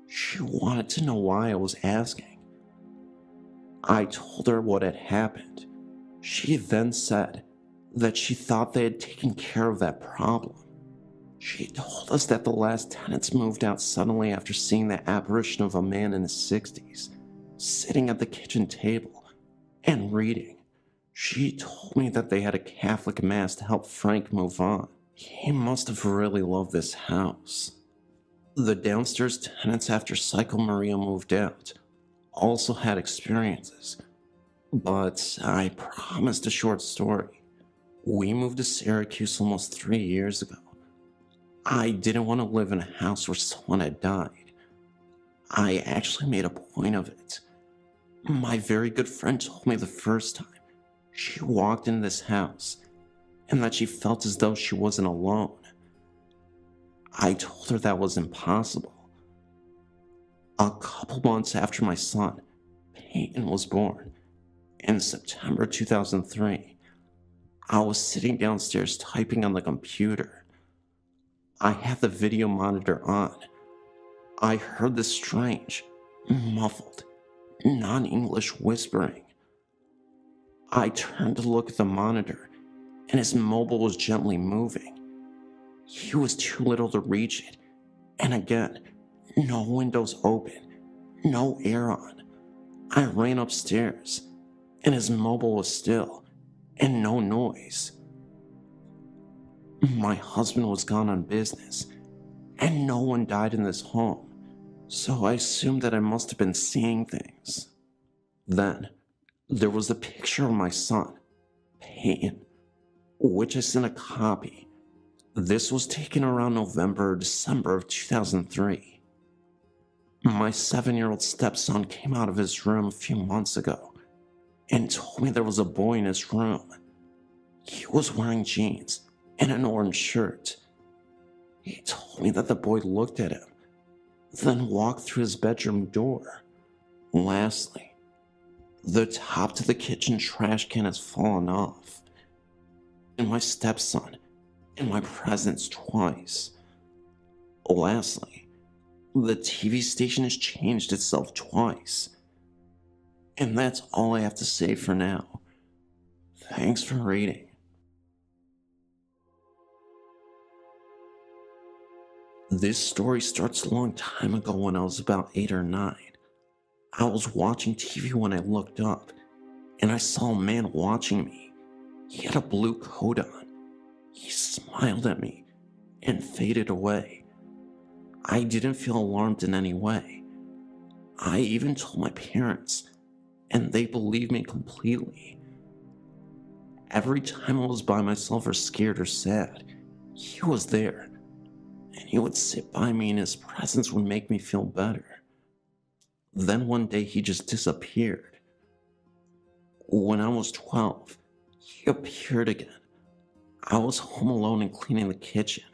She wanted to know why I was asking. I told her what had happened. She then said that she thought they had taken care of that problem. She told us that the last tenants moved out suddenly after seeing the apparition of a man in his 60s, sitting at the kitchen table and reading. She told me that they had a Catholic mass to help Frank move on. He must have really loved this house. The downstairs tenants after Psycho Maria moved out also had experiences, but I promised a short story. We moved to Syracuse almost 3 years ago. I didn't want to live in a house where someone had died. I actually made a point of it. My very good friend told me the first time she walked in this house and that she felt as though she wasn't alone. I told her that was impossible. A couple months after my son, Peyton, was born, in September 2003, I was sitting downstairs typing on the computer. I had the video monitor on. I heard this strange, muffled, non-English whispering. I turned to look at the monitor, and his mobile was gently moving. He was too little to reach it, and again, no windows open, no air on. I ran upstairs, and his mobile was still, and no noise. My husband was gone on business, and no one died in this home, so I assumed that I must have been seeing things. Then, there was a picture of my son, Peyton, which I sent a copy. This was taken around November or December of 2003. My 7-year-old stepson came out of his room a few months ago and told me there was a boy in his room. He was wearing jeans and an orange shirt. He told me that the boy looked at him, then walked through his bedroom door. Lastly, the top to the kitchen trash can has fallen off, and my stepson in my presence twice. Lastly, The TV station has changed itself twice. And that's all I have to say for now. Thanks for reading. This story starts a long time ago when I was about 8 or 9. I was watching TV when I looked up, and I saw a man watching me. He had a blue coat on. He smiled at me and faded away. I didn't feel alarmed in any way. I even told my parents, and they believed me completely. Every time I was by myself or scared or sad, he was there, and he would sit by me, and his presence would make me feel better. Then one day he just disappeared. When I was 12, he appeared again. I was home alone and cleaning the kitchen.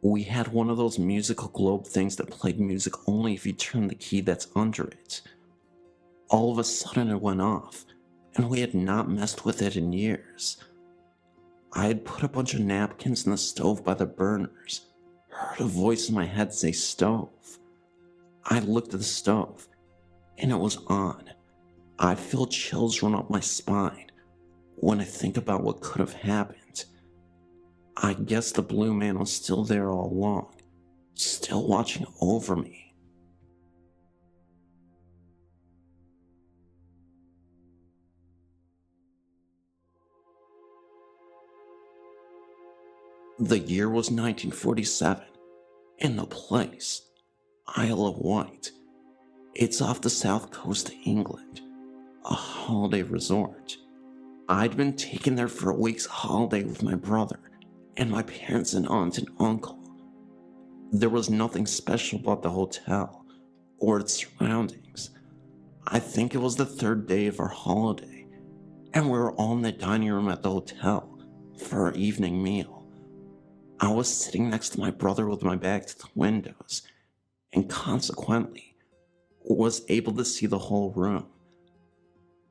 We had one of those musical globe things that played music only if you turned the key that's under it. All of a sudden it went off, and we had not messed with it in years. I had put a bunch of napkins in the stove by the burners, heard a voice in my head say stove. I looked at the stove, and it was on. I feel chills run up my spine when I think about what could have happened. I guess the blue man was still there all along, still watching over me. The year was 1947, and the place, Isle of Wight. It's off the south coast of England, a holiday resort. I'd been taken there for a week's holiday with my brother and my parents and aunt and uncle. There was nothing special about the hotel or its surroundings. I think it was the third day of our holiday, and we were all in the dining room at the hotel for our evening meal. I was sitting next to my brother with my back to the windows, and consequently was able to see the whole room.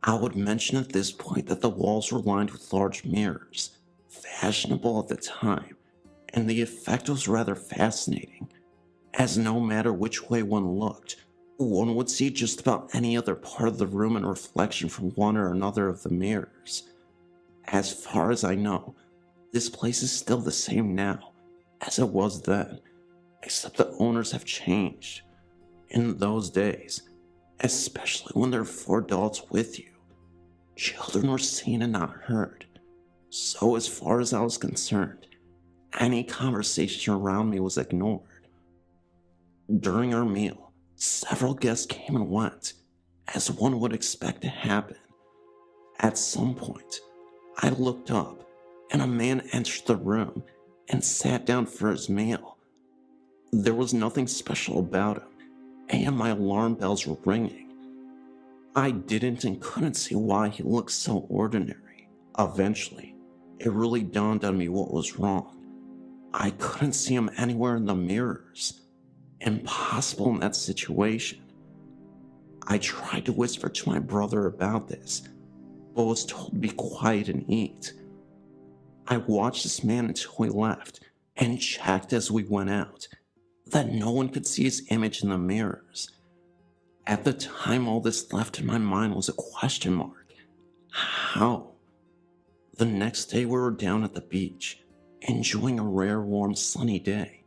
I would mention at this point that the walls were lined with large mirrors, fashionable at the time, and the effect was rather fascinating, as no matter which way one looked, one would see just about any other part of the room in reflection from one or another of the mirrors. As far as I know, this place is still the same now as it was then, except the owners have changed. In those days, especially when there were 4 adults with you, children were seen and not heard. So as far as I was concerned, any conversation around me was ignored. During our meal, several guests came and went, as one would expect to happen. At some point, I looked up, and a man entered the room and sat down for his meal. There was nothing special about him, and my alarm bells were ringing. I didn't and couldn't see why he looked so ordinary. Eventually, it really dawned on me what was wrong. I couldn't see him anywhere in the mirrors. Impossible in that situation. I tried to whisper to my brother about this, but was told to be quiet and eat. I watched this man until we left, and checked as we went out that no one could see his image in the mirrors. At the time, all this left in my mind was a question mark. How? The next day we were down at the beach, enjoying a rare, warm, sunny day.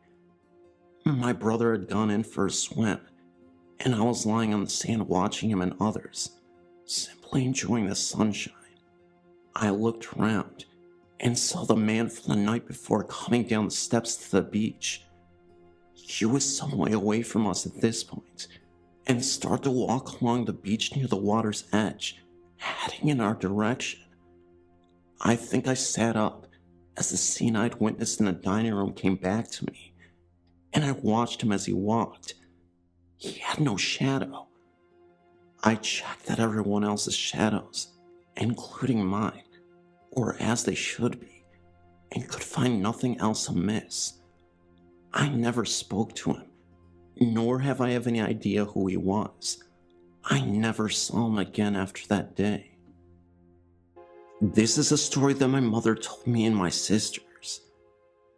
My brother had gone in for a swim, and I was lying on the sand watching him and others, simply enjoying the sunshine. I looked around and saw the man from the night before coming down the steps to the beach. He was some way away from us at this point, and started to walk along the beach near the water's edge, heading in our direction. I think I sat up as the scene I'd witnessed in the dining room came back to me, and I watched him as he walked. He had no shadow. I checked that everyone else's shadows, including mine, were as they should be, and could find nothing else amiss. I never spoke to him, nor have I any idea who he was. I never saw him again after that day. This is a story that my mother told me and my sisters.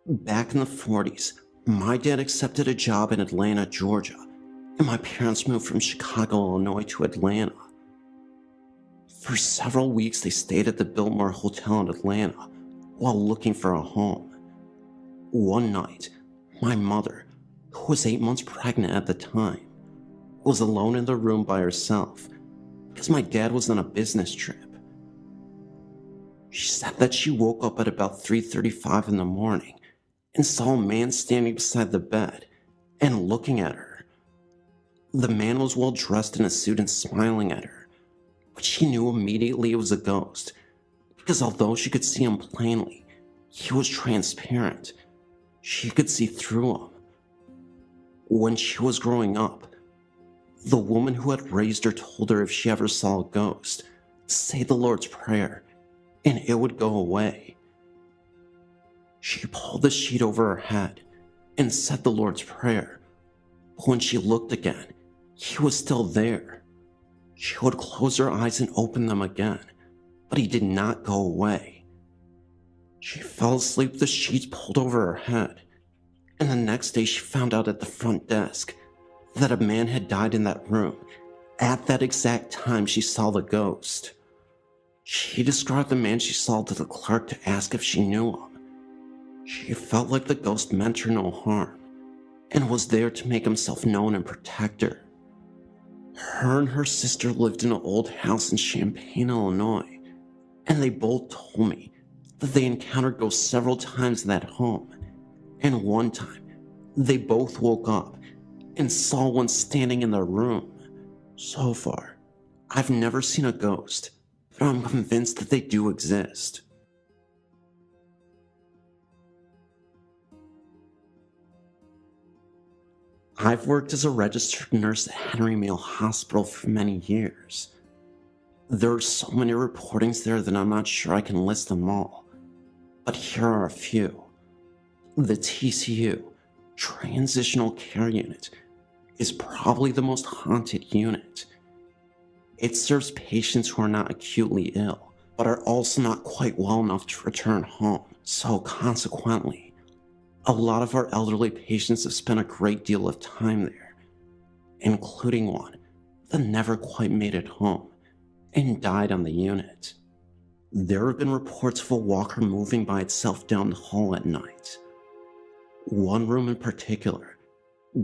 Back in the 40s, My dad accepted a job in Atlanta, Georgia, and my parents moved from Chicago, Illinois to Atlanta. For several weeks, they stayed at the Biltmore Hotel in Atlanta while looking for a home. One night, my mother, who was 8 months pregnant at the time, was alone in the room by herself because my dad was on a business trip. She said that she woke up at about 3:35 in the morning and saw a man standing beside the bed and looking at her. The man was well dressed in a suit and smiling at her, but she knew immediately it was a ghost because although she could see him plainly, he was transparent. She could see through him. When she was growing up, the woman who had raised her told her if she ever saw a ghost, to say the Lord's Prayer, and it would go away. She pulled the sheet over her head and said the Lord's Prayer, but when she looked again, he was still there. She would close her eyes and open them again, but he did not go away. She fell asleep with the sheets pulled over her head, and the next day she found out at the front desk that a man had died in that room at that exact time she saw the ghost. She described the man she saw to the clerk to ask if she knew him. She felt like the ghost meant her no harm and was there to make himself known and protect her. Her and her sister lived in an old house in Champaign, Illinois, and they both told me that they encountered ghosts several times in that home, and one time they both woke up and saw one standing in their room. So far, I've never seen a ghost, but I'm convinced that they do exist. I've worked as a registered nurse at Henry Male Hospital for many years. There are so many reportings there that I'm not sure I can list them all, but here are a few. The TCU, Transitional Care Unit, is probably the most haunted unit. It serves patients who are not acutely ill, but are also not quite well enough to return home, so consequently, a lot of our elderly patients have spent a great deal of time there, including one that never quite made it home and died on the unit. There have been reports of a walker moving by itself down the hall at night. One room in particular,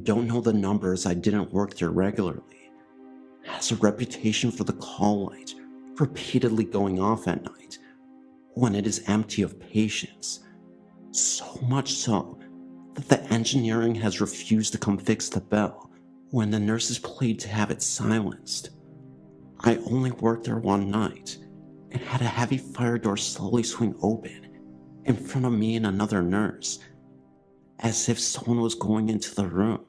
don't know the number as I didn't work there regularly, has a reputation for the call light repeatedly going off at night when it is empty of patients. So much so that the engineering has refused to come fix the bell when the nurses plead to have it silenced. I only worked there one night and had a heavy fire door slowly swing open in front of me and another nurse, as if someone was going into the room.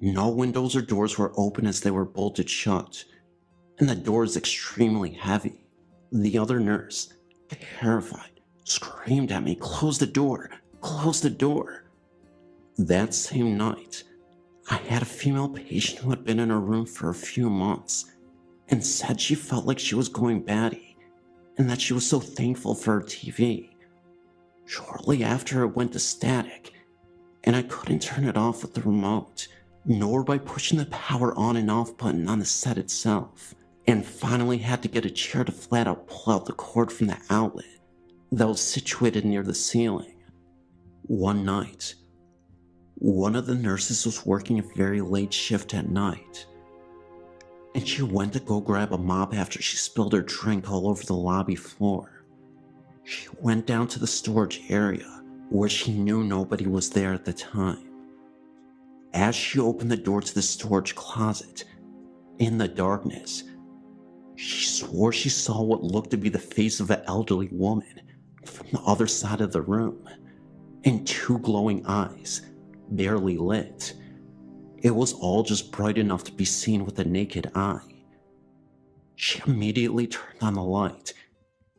No windows or doors were open as they were bolted shut, and the door is extremely heavy. The other nurse, terrified, screamed at me, "Close the door, close the door." That same night, I had a female patient who had been in her room for a few months and said she felt like she was going batty and that she was so thankful for her TV. Shortly after, it went to static, and I couldn't turn it off with the remote, nor by pushing the power on and off button on the set itself, and finally had to get a chair to flat out pull out the cord from the outlet that was situated near the ceiling. One night, one of the nurses was working a very late shift at night, and she went to go grab a mop after she spilled her drink all over the lobby floor. She went down to the storage area where she knew nobody was there at the time. As she opened the door to the storage closet, in the darkness, she swore she saw what looked to be the face of an elderly woman from the other side of the room, and two glowing eyes, barely lit. It was all just bright enough to be seen with the naked eye. She immediately turned on the light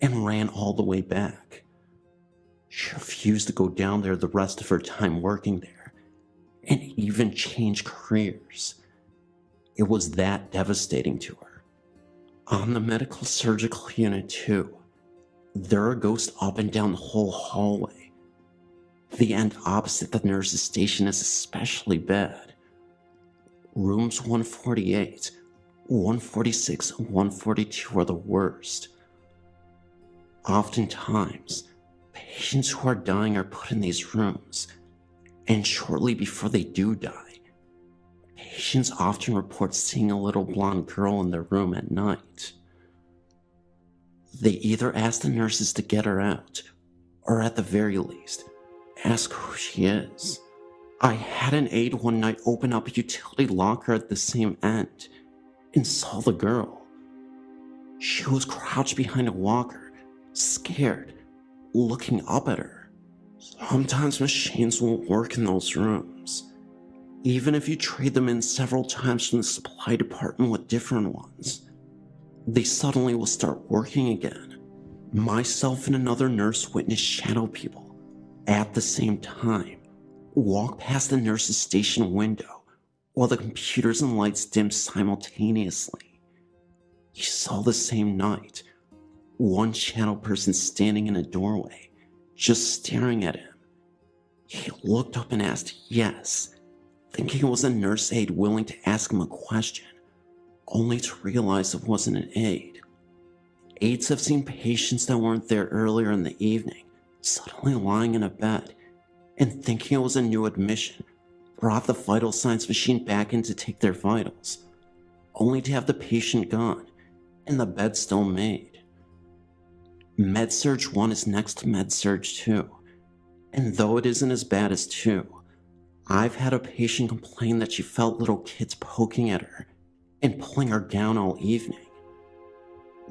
and ran all the way back. She refused to go down there the rest of her time working there, and even change careers. It was that devastating to her. On the medical surgical unit too, there are ghosts up and down the whole hallway. The end opposite the nurse's station is especially bad. Rooms 148, 146, and 142 are the worst. Oftentimes, patients who are dying are put in these rooms, and shortly before they do die, patients often report seeing a little blonde girl in their room at night. They either ask the nurses to get her out, or at the very least, ask who she is. I had an aide one night open up a utility locker at the same end and saw the girl. She was crouched behind a walker, scared, looking up at her. Sometimes machines won't work in those rooms, even if you trade them in several times from the supply department with different ones. They suddenly will start working again. Myself and another nurse witnessed shadow people at the same time walk past the nurse's station window while the computers and lights dim simultaneously. He saw the same night one shadow person standing in a doorway, just staring at him. He looked up and asked yes, thinking it was a nurse aide willing to ask him a question, only to realize it wasn't an aide. Aides have seen patients that weren't there earlier in the evening suddenly lying in a bed, and thinking it was a new admission, brought the vital signs machine back in to take their vitals, only to have the patient gone and the bed still made. Med-Surg 1 is next to Med-Surg 2, and though it isn't as bad as 2, I've had a patient complain that she felt little kids poking at her and pulling her gown all evening.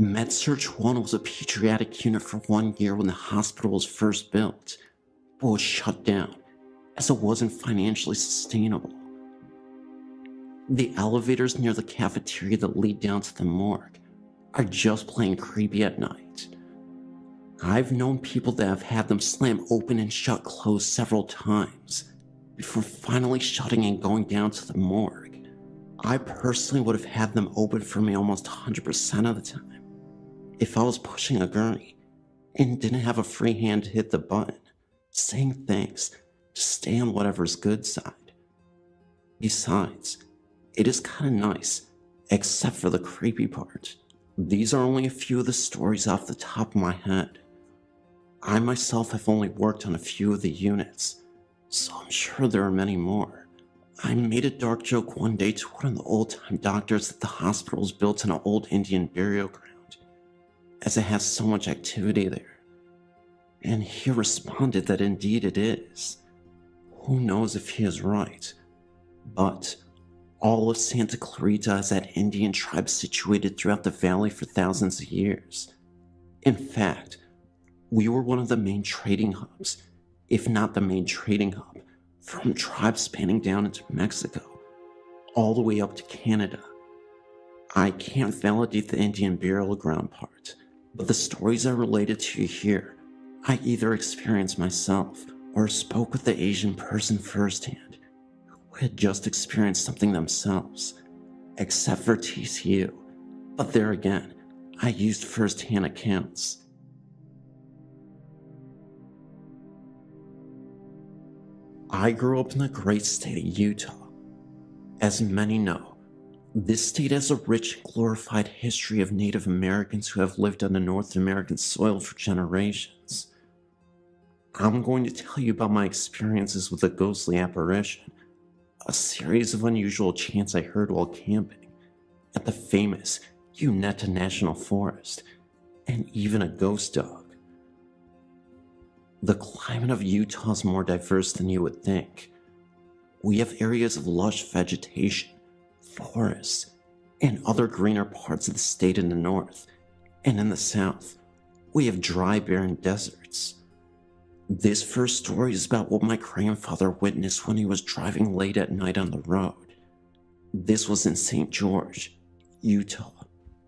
Med-Surg 1 was a pediatric unit for 1 year when the hospital was first built, but was shut down as it wasn't financially sustainable. The elevators near the cafeteria that lead down to the morgue are just plain creepy at night. I've known people that have had them slam open and shut closed several times before finally shutting and going down to the morgue. I personally would have had them open for me almost 100% of the time if I was pushing a gurney and didn't have a free hand to hit the button, saying thanks to stay on whatever's good side. Besides, it is kinda nice, except for the creepy part. These are only a few of the stories off the top of my head. I myself have only worked on a few of the units, so I'm sure there are many more. I made a dark joke one day to one of the old-time doctors that the hospital is built in an old Indian burial ground, as it has so much activity there. And he responded that indeed it is. Who knows if he is right, but all of Santa Clarita is that Indian tribe situated throughout the valley for thousands of years. In fact, we were one of the main trading hubs, if not the main trading hub, from tribes spanning down into Mexico, all the way up to Canada. I can't validate the Indian burial ground part, but the stories I related to you here, I either experienced myself or spoke with the Asian person firsthand, who had just experienced something themselves, except for TCU. But there again, I used first-hand accounts. I grew up in the great state of Utah. As many know, this state has a rich and glorified history of Native Americans who have lived on the North American soil for generations. I'm going to tell you about my experiences with a ghostly apparition, a series of unusual chants I heard while camping at the famous Uneta National Forest, and even a ghost dog. The climate of Utah is more diverse than you would think. We have areas of lush vegetation, forests, and other greener parts of the state in the north, and in the south, we have dry, barren deserts. This first story is about what my grandfather witnessed when he was driving late at night on the road. This was in St. George, Utah.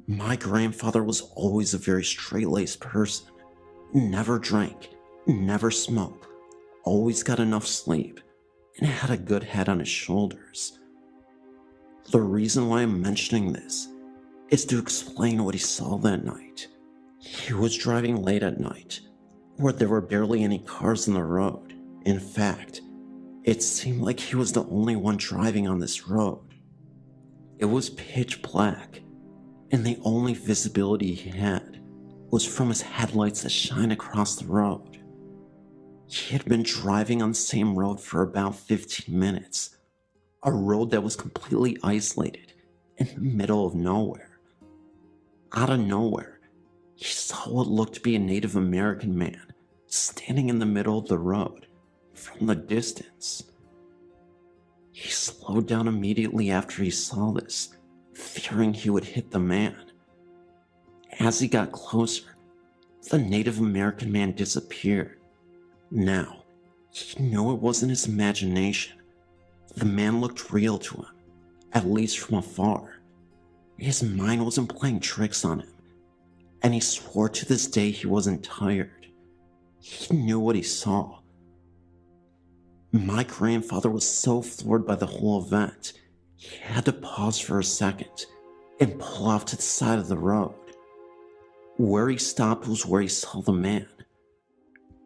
My grandfather was always a very straight-laced person, never drank, never smoked, always got enough sleep, and had a good head on his shoulders. The reason why I'm mentioning this is to explain what he saw that night. He was driving late at night, where there were barely any cars on the road. In fact, it seemed like he was the only one driving on this road. It was pitch black, and the only visibility he had was from his headlights that shine across the road. He had been driving on the same road for about 15 minutes, a road that was completely isolated in the middle of nowhere. Out of nowhere, he saw what looked to be a Native American man standing in the middle of the road from the distance. He slowed down immediately after he saw this, fearing he would hit the man. As he got closer, the Native American man disappeared. Now, he knew it wasn't his imagination. The man looked real to him, at least from afar. His mind wasn't playing tricks on him, and he swore to this day he wasn't tired. He knew what he saw. My grandfather was so floored by the whole event, he had to pause for a second and pull off to the side of the road. Where he stopped was where he saw the man.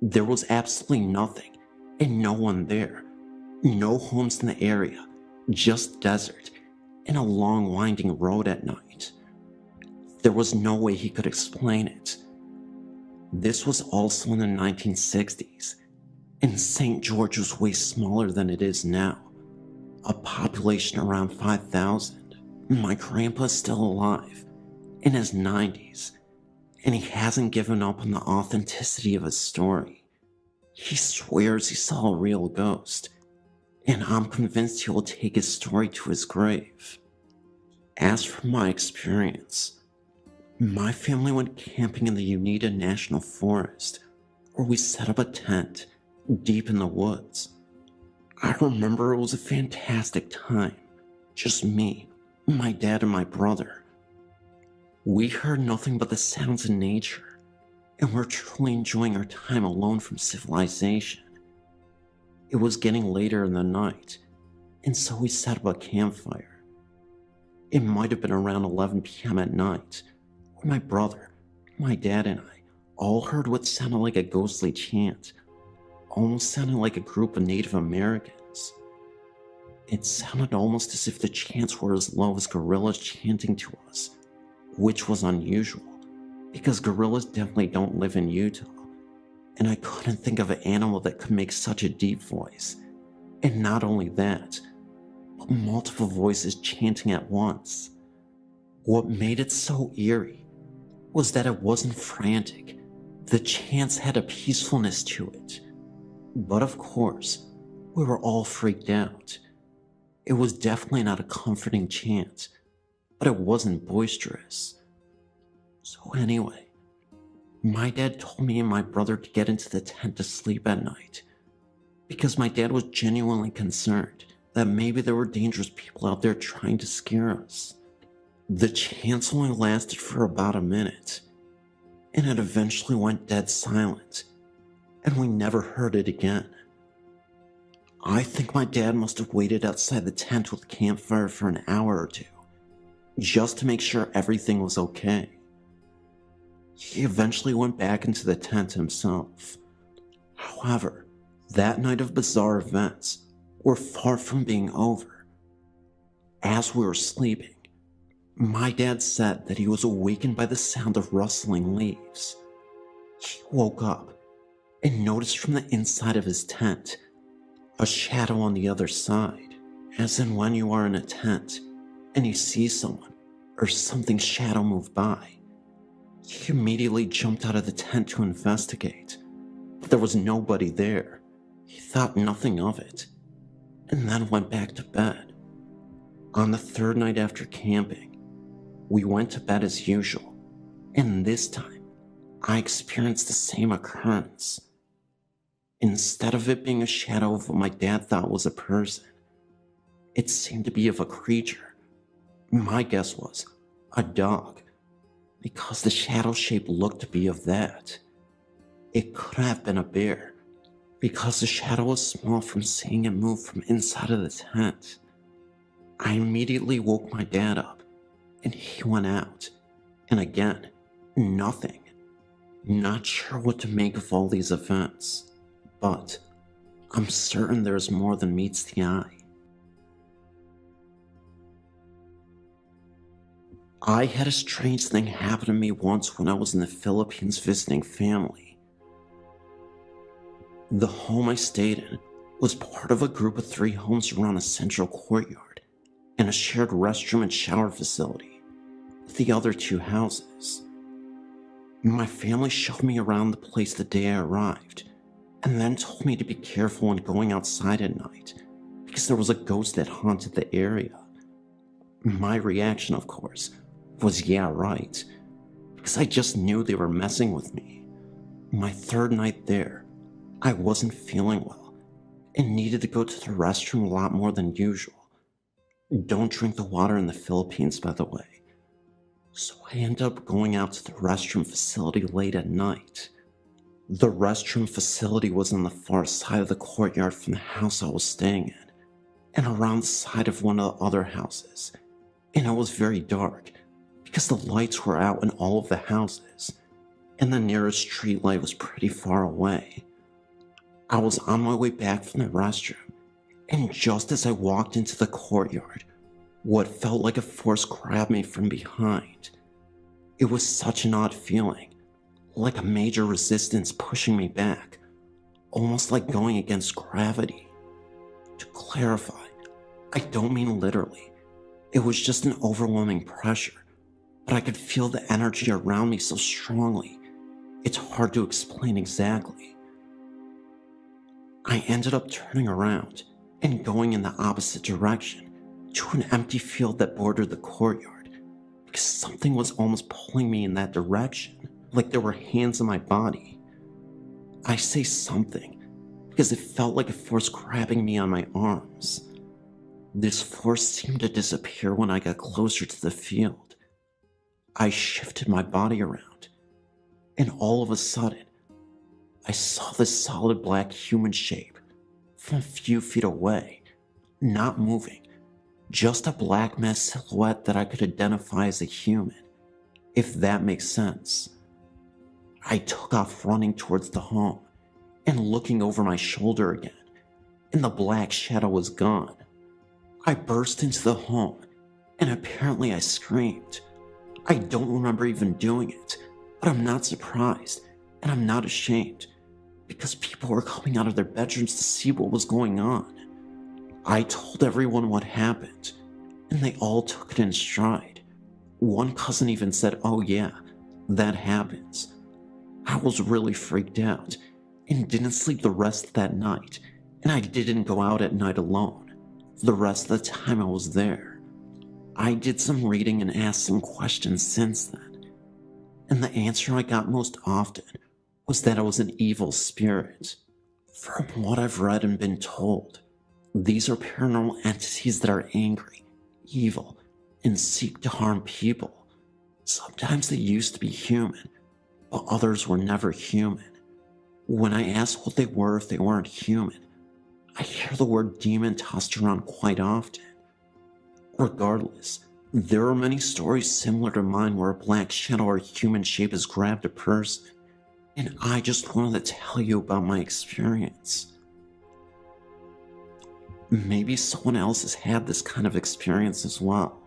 There was absolutely nothing and no one there. No homes in the area, just desert and a long winding road at night. There was no way he could explain it. This was also in the 1960s, and St. George was way smaller than it is now, a population around 5,000. My grandpa's still alive, in his 90s, and he hasn't given up on the authenticity of his story. He swears he saw a real ghost, and I'm convinced he will take his story to his grave. As for my experience, my family went camping in the Uinta National Forest, where we set up a tent deep in the woods. I remember it was a fantastic time, just me, my dad, and my brother. We heard nothing but the sounds of nature, and were truly enjoying our time alone from civilization. It was getting later in the night, and so we set up a campfire. It might have been around 11 p.m. at night, when my brother, my dad, and I all heard what sounded like a ghostly chant, almost sounding like a group of Native Americans. It sounded almost as if the chants were as low as gorillas chanting to us, which was unusual, because gorillas definitely don't live in Utah, and I couldn't think of an animal that could make such a deep voice. And not only that, but multiple voices chanting at once. What made it so eerie was that it wasn't frantic. The chants had a peacefulness to it. But of course, we were all freaked out. It was definitely not a comforting chant, but it wasn't boisterous. So anyway, my dad told me and my brother to get into the tent to sleep at night, because my dad was genuinely concerned that maybe there were dangerous people out there trying to scare us. The chants only lasted for about a minute, and it eventually went dead silent, and we never heard it again. I think my dad must have waited outside the tent with the campfire for an hour or two, just to make sure everything was okay. He eventually went back into the tent himself. However, that night of bizarre events were far from being over. As we were sleeping, my dad said that he was awakened by the sound of rustling leaves. He woke up and noticed from the inside of his tent a shadow on the other side, as in when you are in a tent and you see someone or something shadow move by. He immediately jumped out of the tent to investigate, but there was nobody there. He thought nothing of it, and then went back to bed. On the third night after camping, we went to bed as usual, and this time, I experienced the same occurrence. Instead of it being a shadow of what my dad thought was a person, it seemed to be of a creature. My guess was a dog, because the shadow shape looked to be of that. It could have been a bear, because the shadow was small from seeing it move from inside of the tent. I immediately woke my dad up, and he went out, and again, nothing. Not sure what to make of all these events, but I'm certain there's more than meets the eye. I had a strange thing happen to me once when I was in the Philippines visiting family. The home I stayed in was part of a group of 3 homes around a central courtyard and a shared restroom and shower facility with the other 2 houses. My family showed me around the place the day I arrived, and then told me to be careful when going outside at night because there was a ghost that haunted the area. My reaction, of course, was yeah, right, because I just knew they were messing with me. My 3rd night there, I wasn't feeling well and needed to go to the restroom a lot more than usual. Don't drink the water in the Philippines, by the way. So I ended up going out to the restroom facility late at night. The restroom facility was on the far side of the courtyard from the house I was staying in, and around the side of one of the other houses, and it was very dark because the lights were out in all of the houses, and the nearest street light was pretty far away. I was on my way back from the restroom, and just as I walked into the courtyard, what felt like a force grabbed me from behind. It was such an odd feeling, like a major resistance pushing me back, almost like going against gravity. To clarify, I don't mean literally. It was just an overwhelming pressure, but I could feel the energy around me so strongly, it's hard to explain exactly. I ended up turning around and going in the opposite direction to an empty field that bordered the courtyard, because something was almost pulling me in that direction, like there were hands on my body. I say something because it felt like a force grabbing me on my arms. This force seemed to disappear when I got closer to the field. I shifted my body around, and all of a sudden, I saw this solid black human shape from a few feet away, not moving. Just a black mass silhouette that I could identify as a human, if that makes sense. I took off running towards the home and looking over my shoulder again, and the black shadow was gone. I burst into the home, and apparently I screamed. I don't remember even doing it, but I'm not surprised, and I'm not ashamed, because people were coming out of their bedrooms to see what was going on. I told everyone what happened, and they all took it in stride. One cousin even said, "Oh yeah, that happens." I was really freaked out, and didn't sleep the rest of that night, and I didn't go out at night alone. The rest of the time I was there. I did some reading and asked some questions since then, and the answer I got most often was that I was an evil spirit. From what I've read and been told, these are paranormal entities that are angry, evil, and seek to harm people. Sometimes they used to be human, but others were never human. When I asked what they were if they weren't human, I hear the word demon tossed around quite often. Regardless, there are many stories similar to mine where a black shadow or human shape has grabbed a person, and I just wanted to tell you about my experience. Maybe someone else has had this kind of experience as well.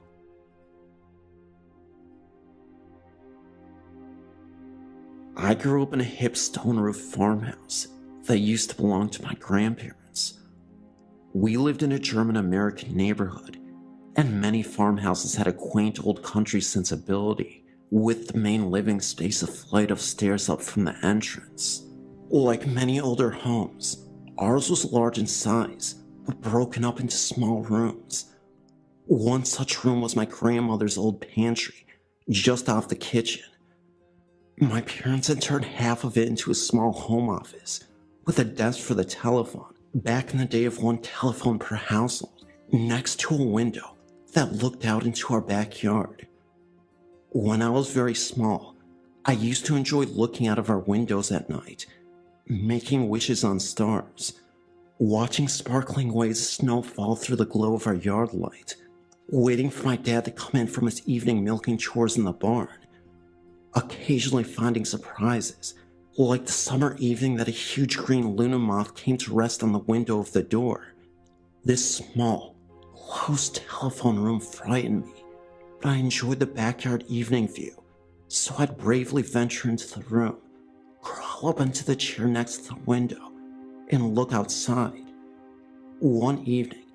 I grew up in a hip stone-roof farmhouse that used to belong to my grandparents. We lived in a German-American neighborhood, and many farmhouses had a quaint old country sensibility, with the main living space a flight of stairs up from the entrance. Like many older homes, ours was large in size, but broken up into small rooms. One such room was my grandmother's old pantry, just off the kitchen. My parents had turned half of it into a small home office, with a desk for the telephone, back in the day of one telephone per household, next to a window that looked out into our backyard. When I was very small, I used to enjoy looking out of our windows at night, making wishes on stars, watching sparkling waves of snow fall through the glow of our yard light, waiting for my dad to come in from his evening milking chores in the barn, occasionally finding surprises, like the summer evening that a huge green Luna moth came to rest on the window of the door. This small, close telephone room frightened me, but I enjoyed the backyard evening view, so I'd bravely venture into the room, crawl up into the chair next to the window, and look outside. One evening,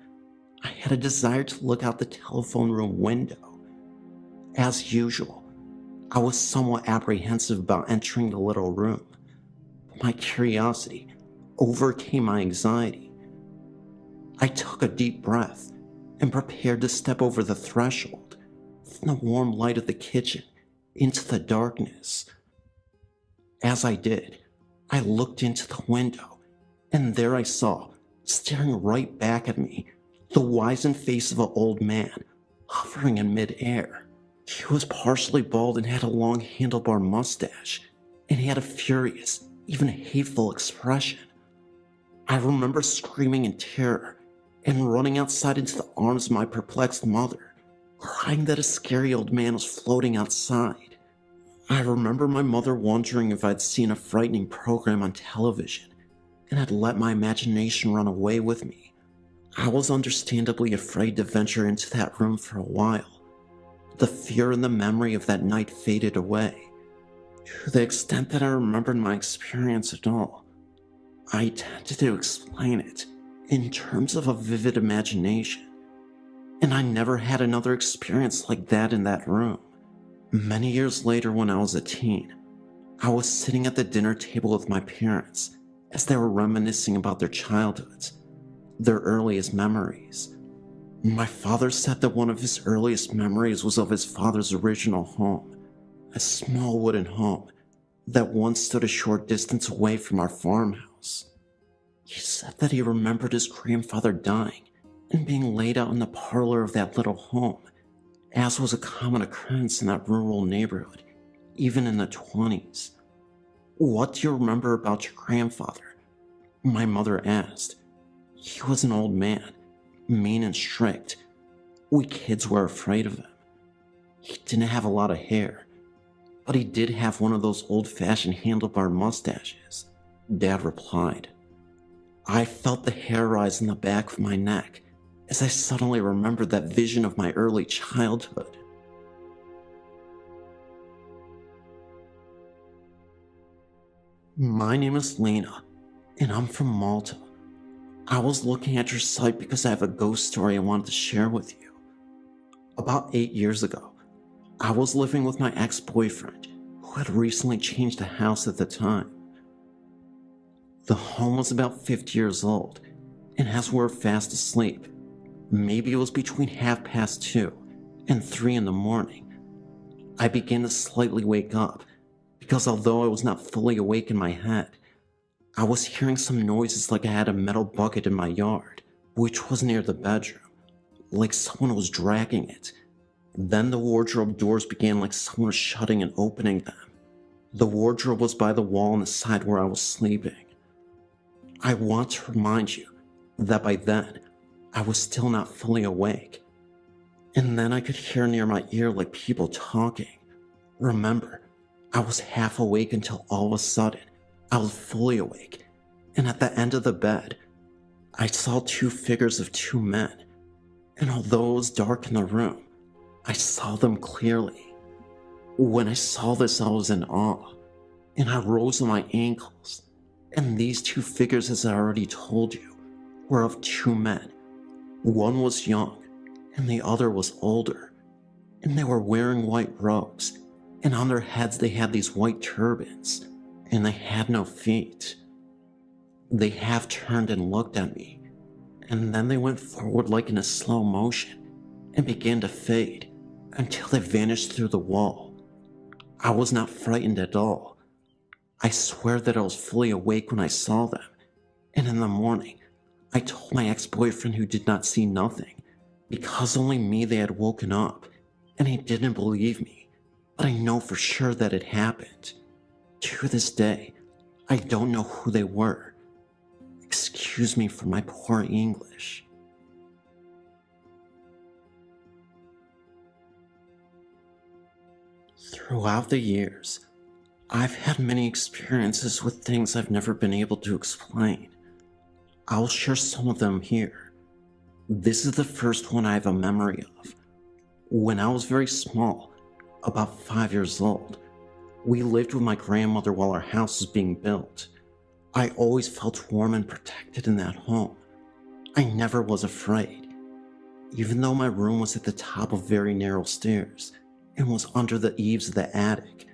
I had a desire to look out the telephone room window. As usual, I was somewhat apprehensive about entering the little room, but my curiosity overcame my anxiety. I took a deep breath and prepared to step over the threshold from the warm light of the kitchen into the darkness. As I did, I looked into the window, and there I saw, staring right back at me, the wizened face of an old man, hovering in midair. He was partially bald and had a long handlebar mustache, and he had a furious, even hateful expression. I remember screaming in terror and running outside into the arms of my perplexed mother, crying that a scary old man was floating outside. I remember my mother wondering if I'd seen a frightening program on television and had let my imagination run away with me. I was understandably afraid to venture into that room for a while. The fear and the memory of that night faded away. To the extent that I remembered my experience at all, I tended to explain it in terms of a vivid imagination, and I never had another experience like that in that room. Many years later, when I was a teen, I was sitting at the dinner table with my parents as they were reminiscing about their childhoods, their earliest memories. My father said that one of his earliest memories was of his father's original home, a small wooden home that once stood a short distance away from our farmhouse. He said that he remembered his grandfather dying and being laid out in the parlor of that little home, as was a common occurrence in that rural neighborhood, even in the 20s. "What do you remember about your grandfather?" my mother asked. "He was an old man, mean and strict. We kids were afraid of him. He didn't have a lot of hair, but he did have one of those old-fashioned handlebar mustaches," Dad replied. I felt the hair rise in the back of my neck as I suddenly remembered that vision of my early childhood. My name is Lena, and I'm from Malta. I was looking at your site because I have a ghost story I wanted to share with you. About 8 years ago, I was living with my ex-boyfriend, who had recently changed the house at the time. The home was about 50 years old, and as we were fast asleep, maybe it was between 2:30 and 3 in the morning, I began to slightly wake up, because although I was not fully awake in my head, I was hearing some noises like I had a metal bucket in my yard, which was near the bedroom, like someone was dragging it. Then the wardrobe doors began like someone was shutting and opening them. The wardrobe was by the wall on the side where I was sleeping. I want to remind you that by then, I was still not fully awake. And then I could hear near my ear like people talking. Remember, I was half awake until all of a sudden, I was fully awake, and at the end of the bed, I saw 2 figures of 2 men, and although it was dark in the room, I saw them clearly. When I saw this, I was in awe, and I rose on my ankles, and these 2 figures, as I already told you, were of 2 men. One was young, and the other was older, and they were wearing white robes, and on their heads they had these white turbans, and they had no feet. They half turned and looked at me, and then they went forward like in a slow motion, and began to fade, until they vanished through the wall. I was not frightened at all. I swear that I was fully awake when I saw them, and in the morning, I told my ex-boyfriend, who did not see nothing, because only me they had woken up, and he didn't believe me, but I know for sure that it happened. To this day, I don't know who they were. Excuse me for my poor English. Throughout the years, I've had many experiences with things I've never been able to explain. I'll share some of them here. This is the first one I have a memory of. When I was very small, about 5 years old, we lived with my grandmother while our house was being built. I always felt warm and protected in that home. I never was afraid. Even though my room was at the top of very narrow stairs and was under the eaves of the attic,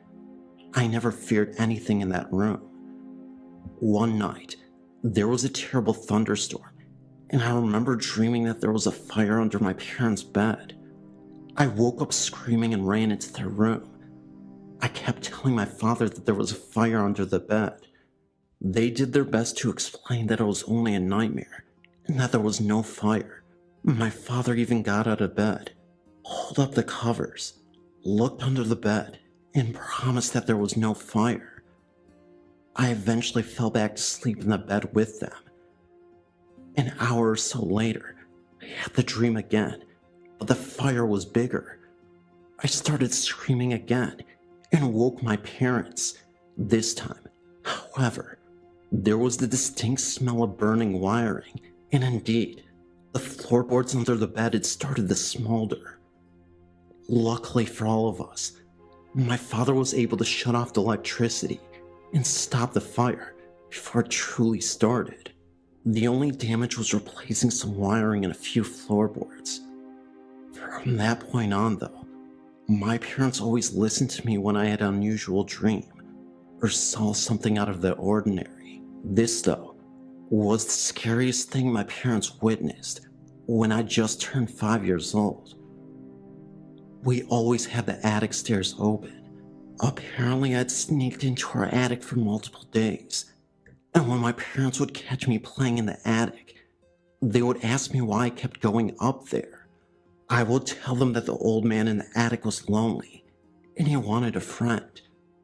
I never feared anything in that room. One night, there was a terrible thunderstorm, and I remember dreaming that there was a fire under my parents' bed. I woke up screaming and ran into their room. I kept telling my father that there was a fire under the bed. They did their best to explain that it was only a nightmare and that there was no fire. My father even got out of bed, pulled up the covers, looked under the bed, and promised that there was no fire. I eventually fell back to sleep in the bed with them. An hour or so later, I had the dream again, but the fire was bigger. I started screaming again and woke my parents. This time, however, there was the distinct smell of burning wiring, and indeed, the floorboards under the bed had started to smolder. Luckily for all of us, my father was able to shut off the electricity and stop the fire before it truly started. The only damage was replacing some wiring and a few floorboards. From that point on, though, my parents always listened to me when I had an unusual dream or saw something out of the ordinary. This, though, was the scariest thing my parents witnessed when I just turned 5 years old. We always had the attic stairs open. Apparently, I'd sneaked into our attic for multiple days, and when my parents would catch me playing in the attic, they would ask me why I kept going up there. I would tell them that the old man in the attic was lonely, and he wanted a friend,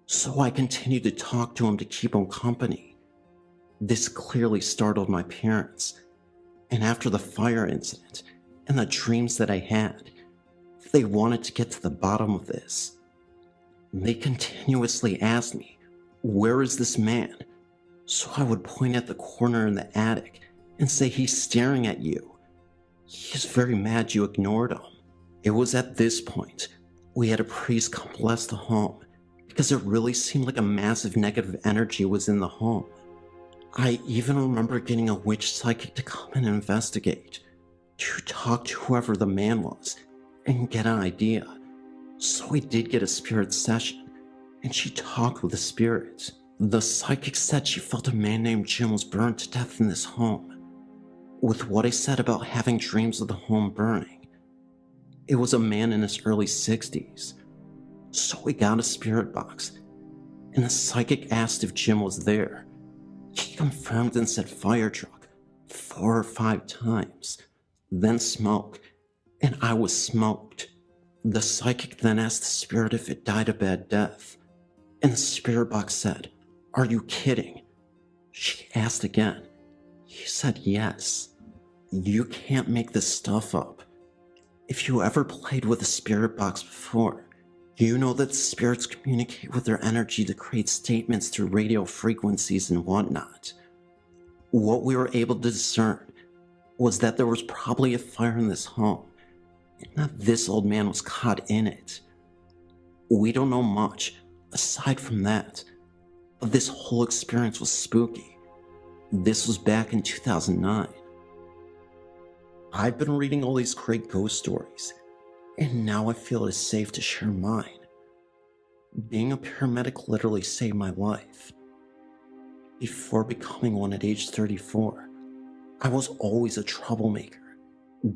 so I continued to talk to him to keep him company. This clearly startled my parents, and after the fire incident and the dreams that I had, they wanted to get to the bottom of this. They continuously asked me, "Where is this man?" So I would point at the corner in the attic and say, "He's staring at you. He is very mad you ignored him." It was at this point we had a priest come bless the home because it really seemed like a massive negative energy was in the home. I even remember getting a witch psychic to come and investigate, to talk to whoever the man was and get an idea. So we did get a spirit session, and she talked with the spirit. The psychic said she felt a man named Jim was burned to death in this home. With what I said about having dreams of the home burning, it was a man in his early 60s. So we got a spirit box, and the psychic asked if Jim was there. He confirmed and said fire truck 4 or 5 times, then smoke, and I was smoked. The psychic then asked the spirit if it died a bad death, and the spirit box said, "Are you kidding?" She asked again. He said yes. You can't make this stuff up. If you ever played with a spirit box before, you know that spirits communicate with their energy to create statements through radio frequencies and whatnot. What we were able to discern was that there was probably a fire in this home, and that this old man was caught in it. We don't know much aside from that, but this whole experience was spooky. This was back in 2009. I've been reading all these great ghost stories, and now I feel it is safe to share mine. Being a paramedic literally saved my life. Before becoming one at age 34, I was always a troublemaker,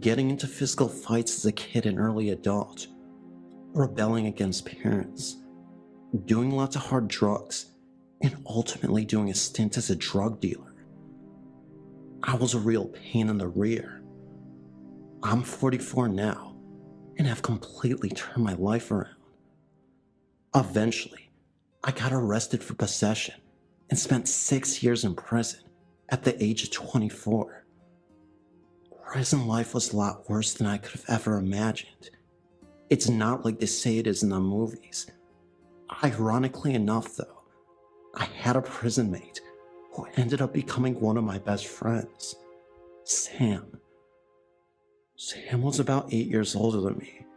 getting into physical fights as a kid and early adult, rebelling against parents, doing lots of hard drugs, and ultimately doing a stint as a drug dealer. I was a real pain in the rear. I'm 44 now, and have completely turned my life around. Eventually, I got arrested for possession and spent 6 years in prison at the age of 24. Prison life was a lot worse than I could have ever imagined. It's not like they say it is in the movies. Ironically enough, though, had a prison mate who ended up becoming one of my best friends, Sam. Sam was about 8 years older than me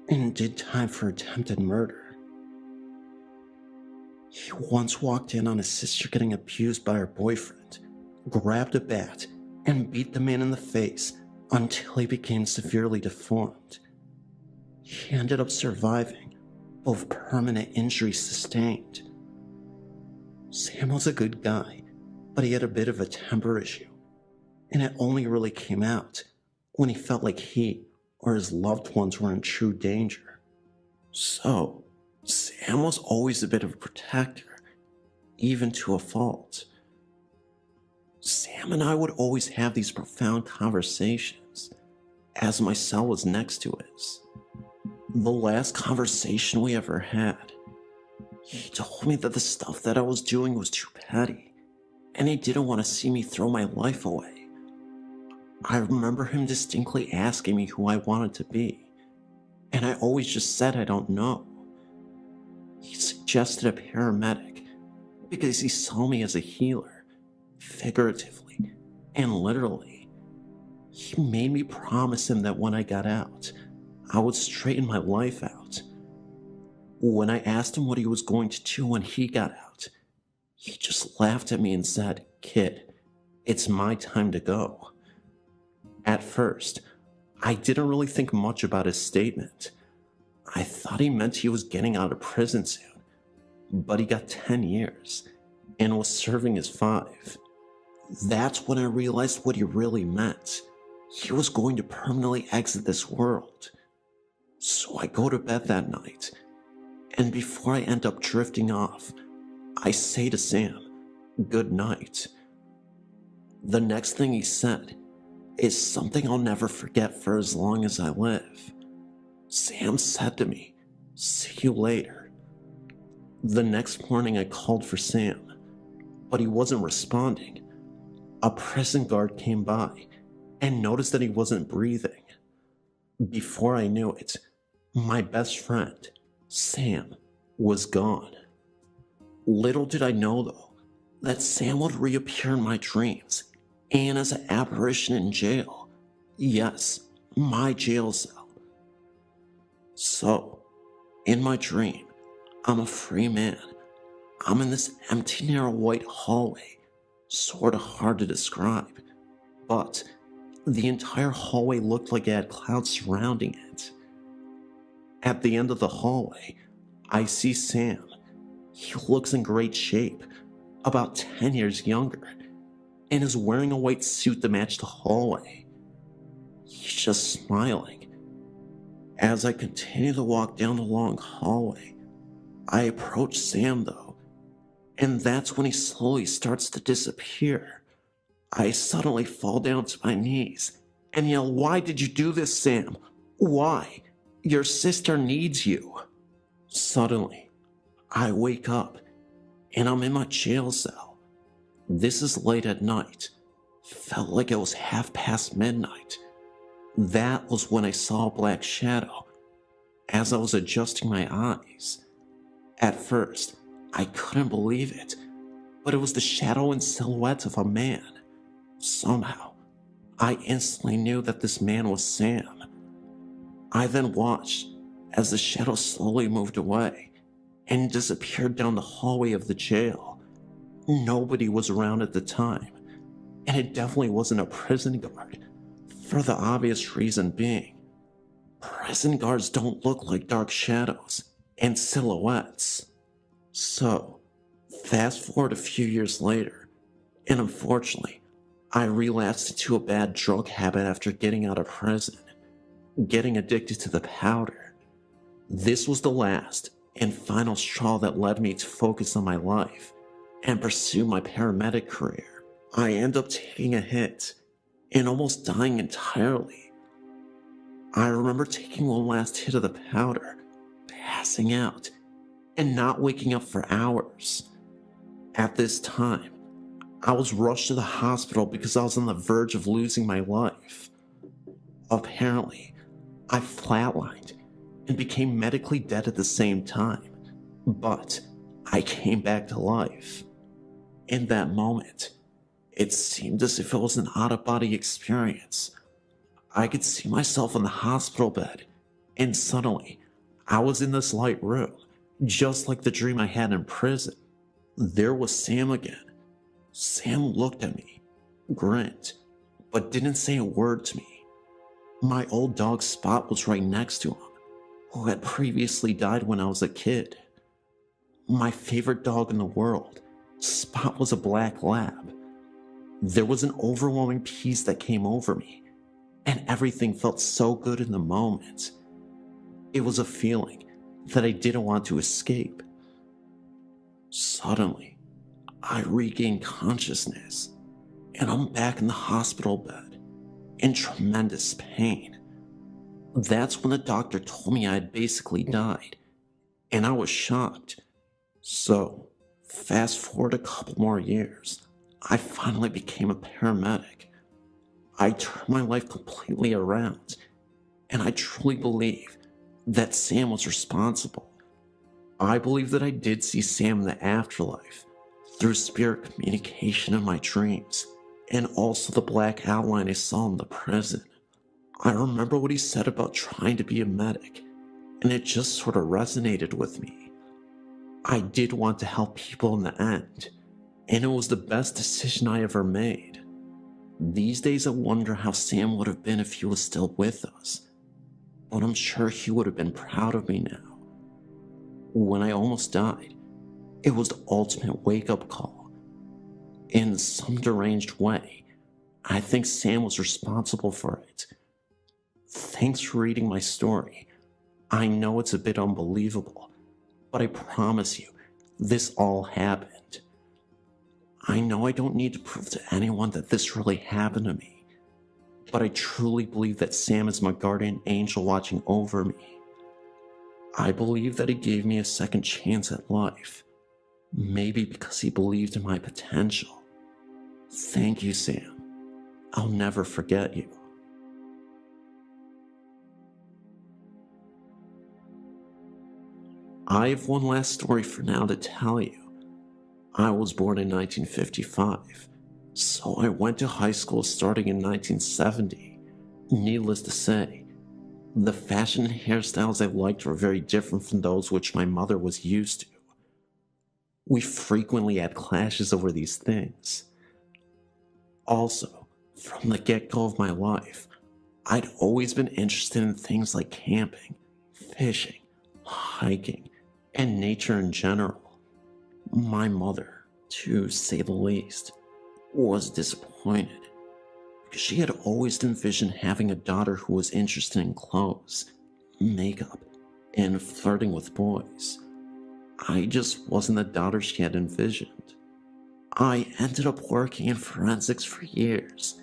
and did time for attempted murder. He once walked in on his sister getting abused by her boyfriend, grabbed a bat, and beat the man in the face until he became severely deformed. He ended up surviving, both permanent injuries sustained. Sam was a good guy, but he had a bit of a temper issue, and it only really came out when he felt like he or his loved ones were in true danger. So, Sam was always a bit of a protector, even to a fault. Sam and I would always have these profound conversations, as my cell was next to his. The last conversation we ever had, he told me that the stuff that I was doing was too petty, and he didn't want to see me throw my life away. I remember him distinctly asking me who I wanted to be, and I always just said I don't know. He suggested a paramedic because he saw me as a healer, figuratively and literally. He made me promise him that when I got out, I would straighten my life out. When I asked him what he was going to do when he got out, he just laughed at me and said, "Kid, it's my time to go." At first, I didn't really think much about his statement. I thought he meant he was getting out of prison soon, but he got 10 years and was serving his 5. That's when I realized what he really meant. He was going to permanently exit this world. So I go to bed that night, and before I end up drifting off, I say to Sam, "Good night." The next thing he said is something I'll never forget for as long as I live. Sam said to me, "See you later." The next morning I called for Sam, but he wasn't responding. A prison guard came by and noticed that he wasn't breathing. Before I knew it, my best friend, Sam, was gone. Little did I know, though, that Sam would reappear in my dreams and as an apparition in jail. Yes, my jail cell. So, in my dream, I'm a free man. I'm in this empty, narrow white hallway, sorta hard to describe, but the entire hallway looked like it had clouds surrounding it. At the end of the hallway, I see Sam. He looks in great shape, about 10 years younger, and is wearing a white suit to match the hallway. He's just smiling. As I continue to walk down the long hallway, I approach Sam though, and that's when he slowly starts to disappear. I suddenly fall down to my knees and yell, "Why did you do this, Sam? Why? Your sister needs you." Suddenly, I wake up and I'm in my jail cell. This is late at night. Felt like it was midnight. That was when I saw a black shadow as I was adjusting my eyes. At first, I couldn't believe it, but it was the shadow and silhouette of a man. Somehow, I instantly knew that this man was Sam. I then watched as the shadow slowly moved away and disappeared down the hallway of the jail. Nobody was around at the time, and it definitely wasn't a prison guard, for the obvious reason being, prison guards don't look like dark shadows and silhouettes. So, fast forward a few years later, and unfortunately, I relapsed into a bad drug habit after getting out of prison, getting addicted to the powder. This was the last and final straw that led me to focus on my life and pursue my paramedic career. I end up taking a hit and almost dying entirely. I remember taking one last hit of the powder, passing out, and not waking up for hours. At this time, I was rushed to the hospital because I was on the verge of losing my life. Apparently, I flatlined and became medically dead at the same time, but I came back to life. In that moment, it seemed as if it was an out-of-body experience. I could see myself in the hospital bed, and suddenly, I was in this light room, just like the dream I had in prison. There was Sam again. Sam looked at me, grinned, but didn't say a word to me. My old dog Spot was right next to him, who had previously died when I was a kid. My favorite dog in the world, Spot, was a black lab. There was an overwhelming peace that came over me, and everything felt so good in the moment. It was a feeling that I didn't want to escape. Suddenly, I regained consciousness, and I'm back in the hospital bed, in tremendous pain. That's when the doctor told me I had basically died, and I was shocked. So, fast forward a couple more years, I finally became a paramedic. I turned my life completely around, and I truly believe that Sam was responsible. I believe that I did see Sam in the afterlife, through spirit communication in my dreams, and also the black outline I saw in the prison. I remember what he said about trying to be a medic, and it just sort of resonated with me. I did want to help people in the end, and it was the best decision I ever made. These days I wonder how Sam would have been if he was still with us, but I'm sure he would have been proud of me now. When I almost died, it was the ultimate wake-up call. In some deranged way, I think Sam was responsible for it. Thanks for reading my story. I know it's a bit unbelievable, but I promise you, this all happened. I know I don't need to prove to anyone that this really happened to me, but I truly believe that Sam is my guardian angel watching over me. I believe that he gave me a second chance at life, maybe because he believed in my potential. Thank you, Sam. I'll never forget you. I have one last story for now to tell you. I was born in 1955, so I went to high school starting in 1970. Needless to say, the fashion and hairstyles I liked were very different from those which my mother was used to. We frequently had clashes over these things. Also, from the get-go of my life, I'd always been interested in things like camping, fishing, hiking, and nature in general. My mother, to say the least, was disappointed, because she had always envisioned having a daughter who was interested in clothes, makeup, and flirting with boys. I just wasn't the daughter she had envisioned. I ended up working in forensics for years,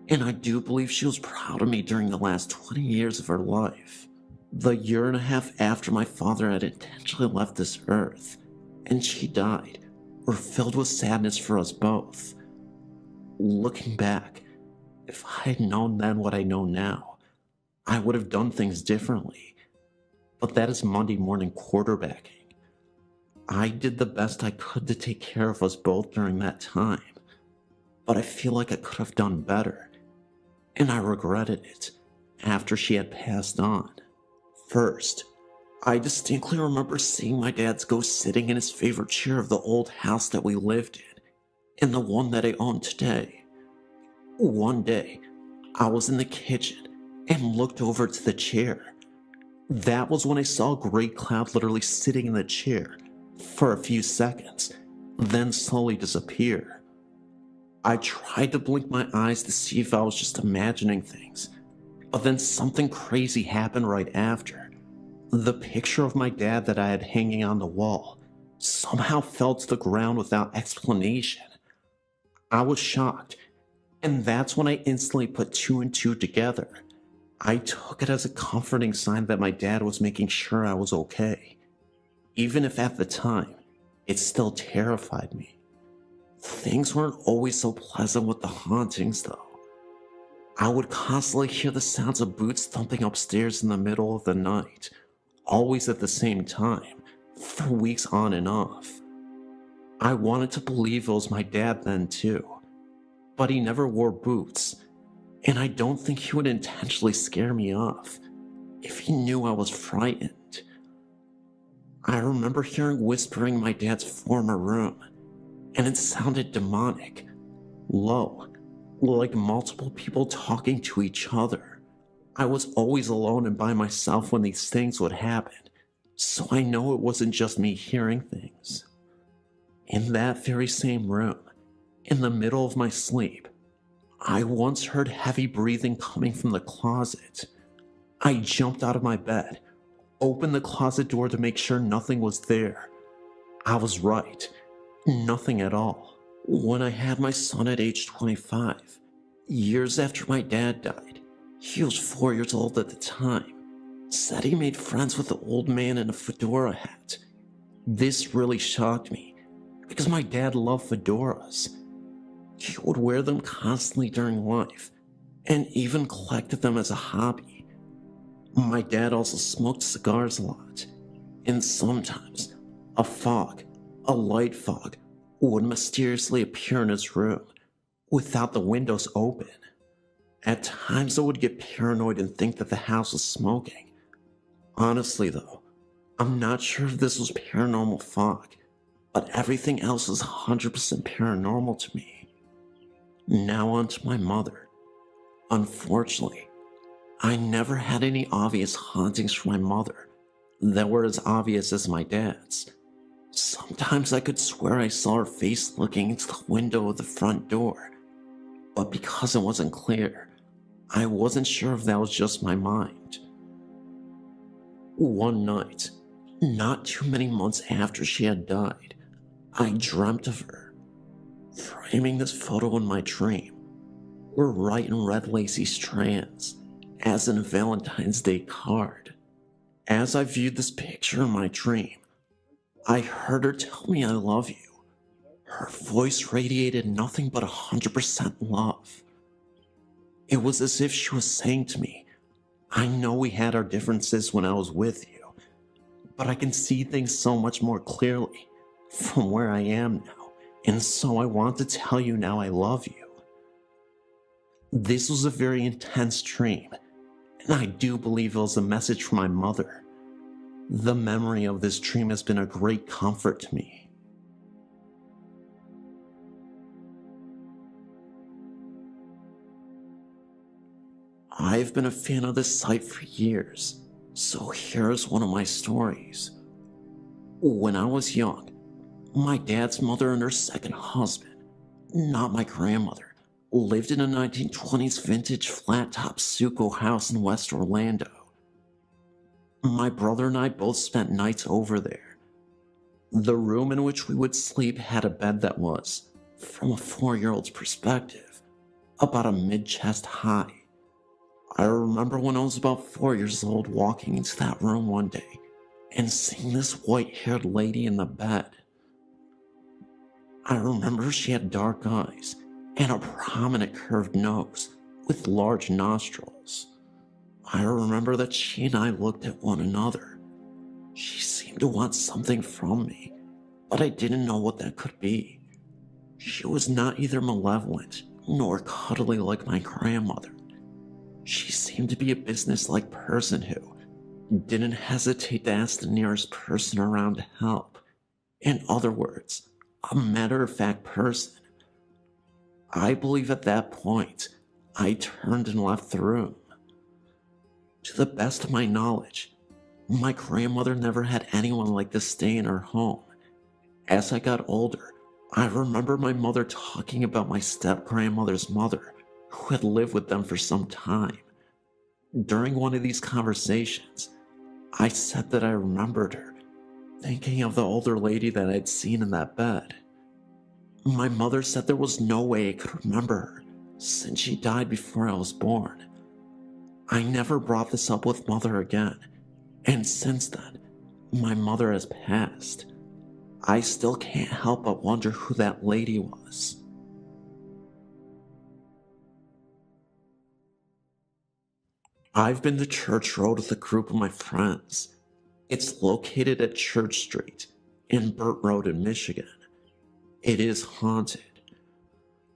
and I do believe she was proud of me during the last 20 years of her life. The year and a half after my father had intentionally left this earth, and she died, were filled with sadness for us both. Looking back, if I had known then what I know now, I would have done things differently. But that is Monday morning quarterbacking. I did the best I could to take care of us both during that time, but I feel like I could have done better, and I regretted it after she had passed on. First, I distinctly remember seeing my dad's ghost sitting in his favorite chair of the old house that we lived in, and the one that I own today. One day, I was in the kitchen and looked over to the chair. That was when I saw a gray cloud literally sitting in the chair for a few seconds, then slowly disappear. I tried to blink my eyes to see if I was just imagining things, but then something crazy happened right after. The picture of my dad that I had hanging on the wall somehow fell to the ground without explanation. I was shocked, and that's when I instantly put two and two together. I took it as a comforting sign that my dad was making sure I was okay, even if at the time, it still terrified me. Things weren't always so pleasant with the hauntings, though. I would constantly hear the sounds of boots thumping upstairs in the middle of the night, always at the same time, for weeks on and off. I wanted to believe it was my dad then too, but he never wore boots, and I don't think he would intentionally scare me off if he knew I was frightened. I remember hearing whispering in my dad's former room, and it sounded demonic, low, like multiple people talking to each other. I was always alone and by myself when these things would happen, so I know it wasn't just me hearing things. In that very same room, in the middle of my sleep, I once heard heavy breathing coming from the closet. I jumped out of my bed, opened the closet door to make sure nothing was there. I was right, nothing at all. When I had my son at age 25, years after my dad died, he was 4 years old at the time, said he made friends with the old man in a fedora hat. This really shocked me, because my dad loved fedoras. He would wear them constantly during life, and even collected them as a hobby. My dad also smoked cigars a lot, and sometimes a light fog, would mysteriously appear in his room without the windows open. At times I would get paranoid and think that the house was smoking. Honestly though, I'm not sure if this was paranormal fog, but everything else is 100% paranormal to me. Now on to my mother. Unfortunately, I never had any obvious hauntings from my mother that were as obvious as my dad's. Sometimes I could swear I saw her face looking into the window of the front door, but because it wasn't clear, I wasn't sure if that was just my mind. One night, not too many months after she had died, I dreamt of her. Framing this photo in my dream were white and red lacy strands, as in a Valentine's Day card. As I viewed this picture in my dream, I heard her tell me I love you. Her voice radiated nothing but 100% love. It was as if she was saying to me, I know we had our differences when I was with you, but I can see things so much more clearly from where I am now, and so I want to tell you now I love you. This was a very intense dream, and I do believe it was a message from my mother. The memory of this dream has been a great comfort to me. I've been a fan of this site for years, so here's one of my stories. When I was young, my dad's mother and her second husband, not my grandmother, lived in a 1920s vintage flat-top stucco house in West Orlando. My brother and I both spent nights over there. The room in which we would sleep had a bed that was, from a 4-year-old's perspective, about a mid-chest high. I remember when I was about 4 years old walking into that room one day and seeing this white-haired lady in the bed. I remember she had dark eyes and a prominent curved nose with large nostrils. I remember that she and I looked at one another. She seemed to want something from me, but I didn't know what that could be. She was not either malevolent nor cuddly like my grandmother. She seemed to be a business-like person who didn't hesitate to ask the nearest person around to help. In other words, a matter-of-fact person. I believe at that point, I turned and left the room. To the best of my knowledge, my grandmother never had anyone like this stay in her home. As I got older, I remember my mother talking about my step-grandmother's mother, who had lived with them for some time. During one of these conversations, I said that I remembered her, thinking of the older lady that I'd seen in that bed. My mother said there was no way I could remember her, since she died before I was born. I never brought this up with Mother again, and since then, my mother has passed. I still can't help but wonder who that lady was. I've been to Church Road with a group of my friends. It's located at Church Street in Burt Road in Michigan. It is haunted.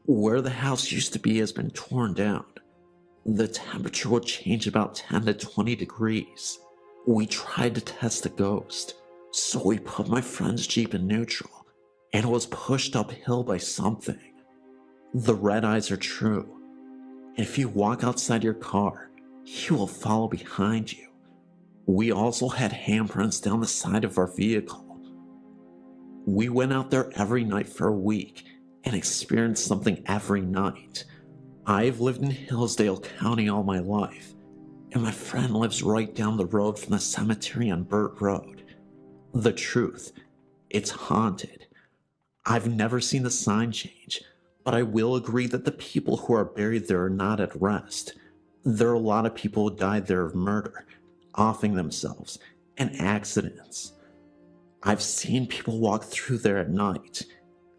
Where the house used to be has been torn down. The temperature will change about 10 to 20 degrees. We tried to test the ghost, so we put my friend's Jeep in neutral, and it was pushed uphill by something. The red eyes are true. If you walk outside your car, he will follow behind you. We also had handprints down the side of our vehicle. We went out there every night for a week and experienced something every night. I've lived in Hillsdale County all my life, and my friend lives right down the road from the cemetery on Burt Road. The truth, it's haunted. I've never seen the sign change, but I will agree that the people who are buried there are not at rest. There are a lot of people who died there of murder, offing themselves, and accidents. I've seen people walk through there at night,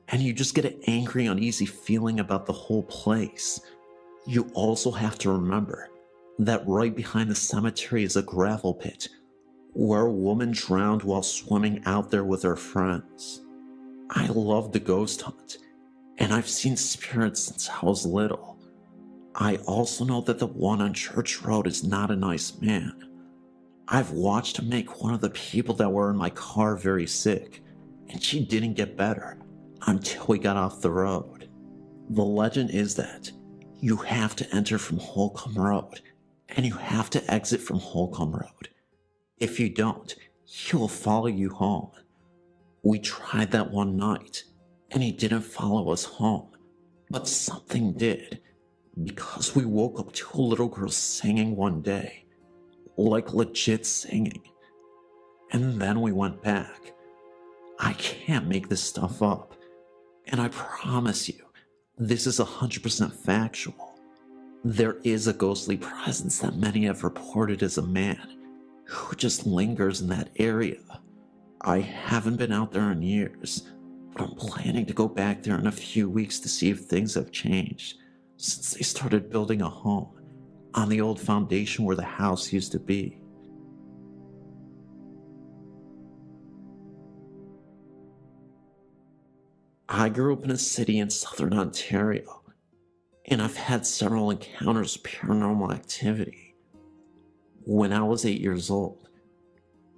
and you just get an angry, uneasy feeling about the whole place. You also have to remember that right behind the cemetery is a gravel pit where a woman drowned while swimming out there with her friends. I love the ghost hunt, and I've seen spirits since I was little. I also know that the one on Church Road is not a nice man. I've watched him make one of the people that were in my car very sick, and she didn't get better until we got off the road. The legend is that you have to enter from Holcomb Road, and you have to exit from Holcomb Road. If you don't, he will follow you home. We tried that one night, and he didn't follow us home, but something did, because we woke up to a little girl singing one day, like legit singing, and then we went back. I can't make this stuff up, and I promise you, this is 100% factual. There is a ghostly presence that many have reported as a man who just lingers in that area. I haven't been out there in years, but I'm planning to go back there in a few weeks to see if things have changed since they started building a home on the old foundation where the house used to be. I grew up in a city in southern Ontario, and I've had several encounters with paranormal activity. When I was 8 years old,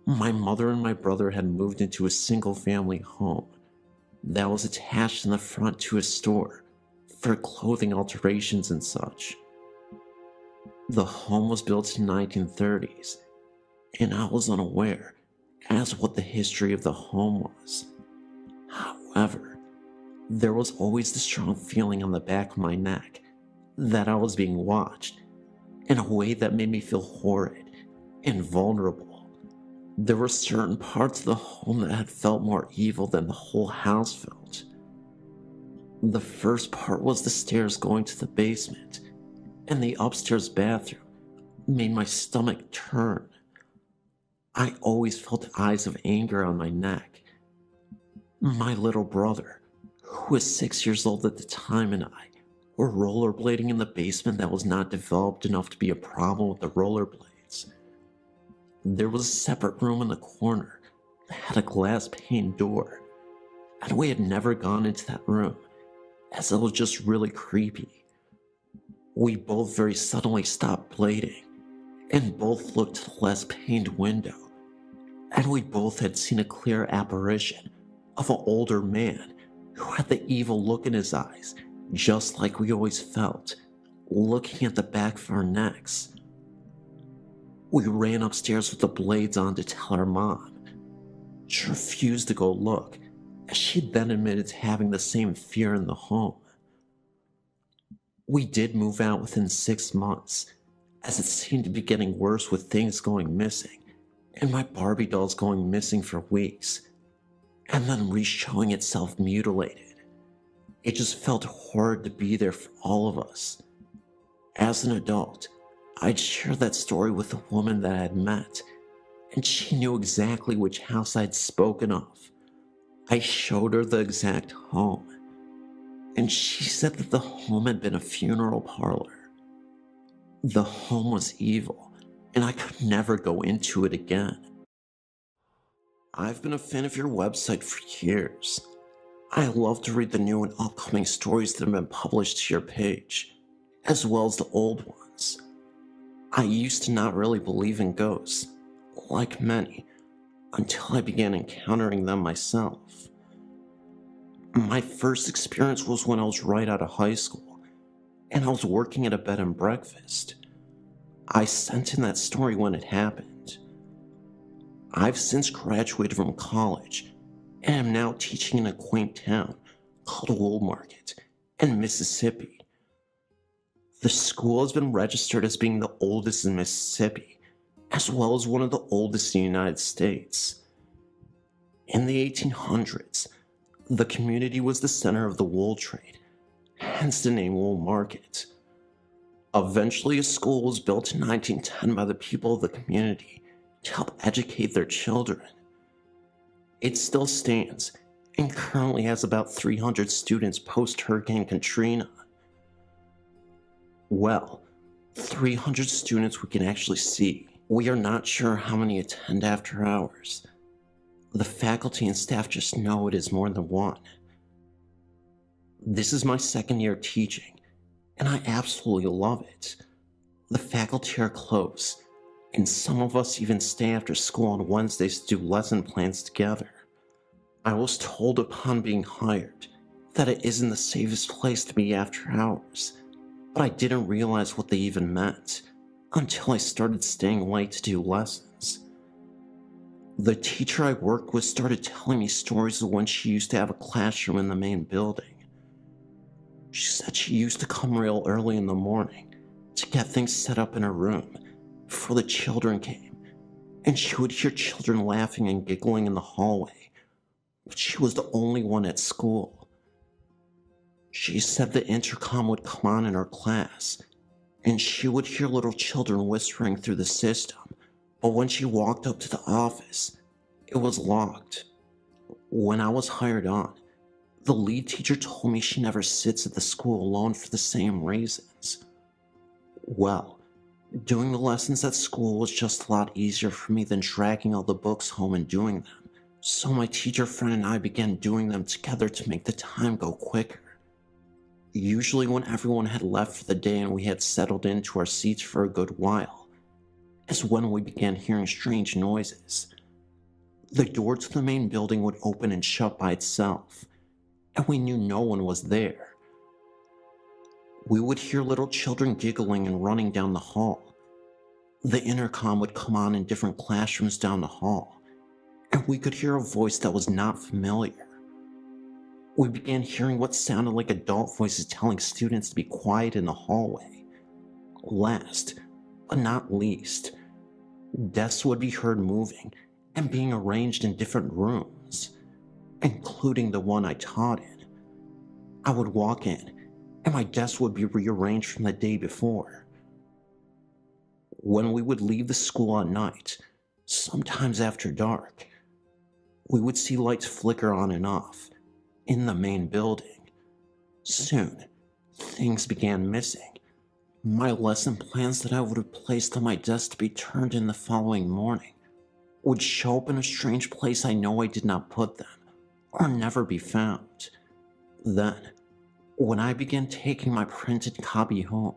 my mother and my brother had moved into a single-family home that was attached in the front to a store for clothing alterations and such. The home was built in the 1930s, and I was unaware as to what the history of the home was. However, there was always the strong feeling on the back of my neck that I was being watched in a way that made me feel horrid and vulnerable. There were certain parts of the home that had felt more evil than the whole house felt. The first part was the stairs going to the basement, and the upstairs bathroom made my stomach turn. I always felt eyes of anger on my neck. My little brother, who was 6 years old at the time, and I were rollerblading in the basement that was not developed enough to be a problem with the rollerblades. There was a separate room in the corner that had a glass pane door, and we had never gone into that room as it was just really creepy. We both very suddenly stopped blading and both looked to the glass paned window, and we both had seen a clear apparition of an older man who had the evil look in his eyes, just like we always felt, looking at the back of our necks. We ran upstairs with the blades on to tell our mom. She refused to go look, as she then admitted to having the same fear in the home. We did move out within 6 months, as it seemed to be getting worse with things going missing, and my Barbie dolls going missing for weeks, and then re-showing itself mutilated. It just felt horrid to be there for all of us. As an adult, I'd share that story with a woman that I had met, and she knew exactly which house I'd spoken of. I showed her the exact home, and she said that the home had been a funeral parlor. The home was evil, and I could never go into it again. I've been a fan of your website for years. I love to read the new and upcoming stories that have been published to your page, as well as the old ones. I used to not really believe in ghosts, like many, until I began encountering them myself. My first experience was when I was right out of high school, and I was working at a bed and breakfast. I sent in that story when it happened. I've since graduated from college, and am now teaching in a quaint town called Woolmarket in Mississippi. The school has been registered as being the oldest in Mississippi, as well as one of the oldest in the United States. In the 1800s, the community was the center of the wool trade, hence the name Wool Market. Eventually, a school was built in 1910 by the people of the community to help educate their children. It still stands and currently has about 300 students post-Hurricane Katrina. Well, 300 students we can actually see. We are not sure how many attend after hours. The faculty and staff just know it is more than one. This is my second year teaching, and I absolutely love it. The faculty are close, and some of us even stay after school on Wednesdays to do lesson plans together. I was told upon being hired that it isn't the safest place to be after hours, but I didn't realize what they even meant until I started staying late to do lessons. The teacher I worked with started telling me stories of when she used to have a classroom in the main building. She said she used to come real early in the morning to get things set up in her room before the children came, and she would hear children laughing and giggling in the hallway, but she was the only one at school. She said the intercom would come on in her class, and she would hear little children whispering through the system, but when she walked up to the office, it was locked. When I was hired on, the lead teacher told me she never sits at the school alone for the same reasons. Well, doing the lessons at school was just a lot easier for me than dragging all the books home and doing them, so my teacher friend and I began doing them together to make the time go quicker. Usually when everyone had left for the day and we had settled into our seats for a good while, is when we began hearing strange noises. The door to the main building would open and shut by itself, and we knew no one was there. We would hear little children giggling and running down the hall. The intercom would come on in different classrooms down the hall, and we could hear a voice that was not familiar. We began hearing what sounded like adult voices telling students to be quiet in the hallway. Last, but not least, desks would be heard moving and being arranged in different rooms, including the one I taught in. I would walk in, and my desk would be rearranged from the day before. When we would leave the school at night, sometimes after dark, we would see lights flicker on and off in the main building. Soon, things began missing. My lesson plans that I would have placed on my desk to be turned in the following morning would show up in a strange place I know I did not put them, or never be found. Then, when I began taking my printed copy home,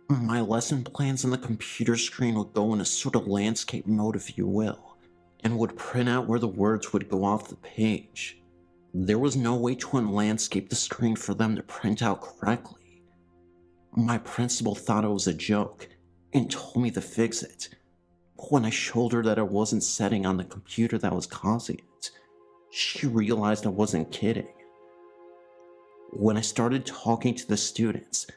my lesson plans on the computer screen would go in a sort of landscape mode, if you will, and would print out where the words would go off the page. There was no way to unlandscape the screen for them to print out correctly. My principal thought it was a joke and told me to fix it, but when I showed her that it wasn't setting on the computer that was causing it, she realized I wasn't kidding. When I started talking to the students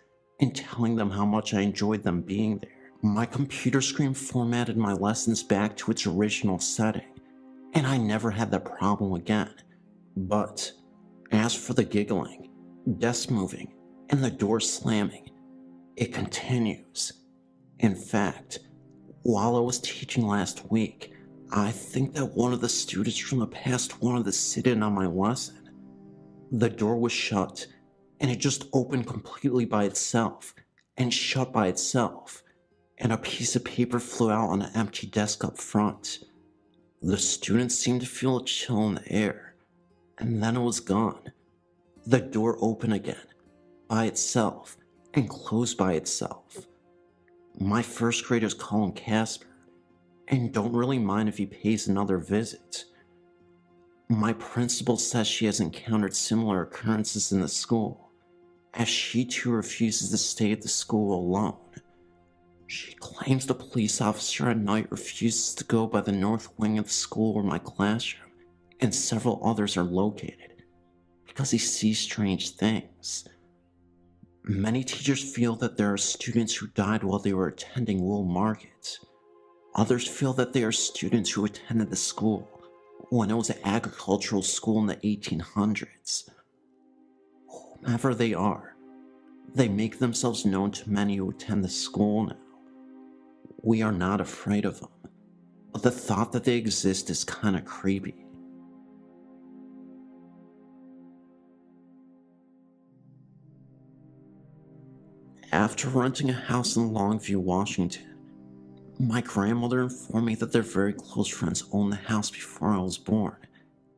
and telling them how much I enjoyed them being there, my computer screen formatted my lessons back to its original setting, and I never had that problem again. But as for the giggling, desk moving, and the door slamming, it continues. In fact, while I was teaching last week, I think that one of the students from the past wanted to sit in on my lesson. The door was shut, and it just opened completely by itself, and shut by itself, and a piece of paper flew out on an empty desk up front. The students seemed to feel a chill in the air, and then it was gone. The door opened again, by itself, and closed by itself. My first graders call him Casper, and don't really mind if he pays another visit. My principal says she has encountered similar occurrences in the school, as she too refuses to stay at the school alone. She claims the police officer at night refuses to go by the north wing of the school where my classroom and several others are located, because he sees strange things. Many teachers feel that there are students who died while they were attending Wool Market. Others feel that they are students who attended the school when it was an agricultural school in the 1800s. Whomever they are, they make themselves known to many who attend the school now. We are not afraid of them, but the thought that they exist is kinda creepy. After renting a house in Longview, Washington, my grandmother informed me that their very close friends owned the house before I was born,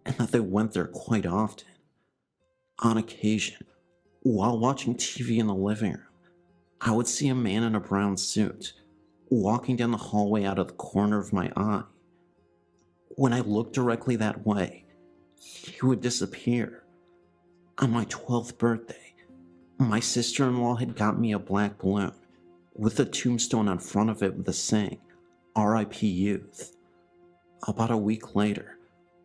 and that they went there quite often. On occasion, while watching TV in the living room, I would see a man in a brown suit walking down the hallway out of the corner of my eye. When I looked directly that way, he would disappear. On my 12th birthday, my sister-in-law had got me a black balloon with a tombstone on front of it with the saying, "R.I.P. Youth." About a week later,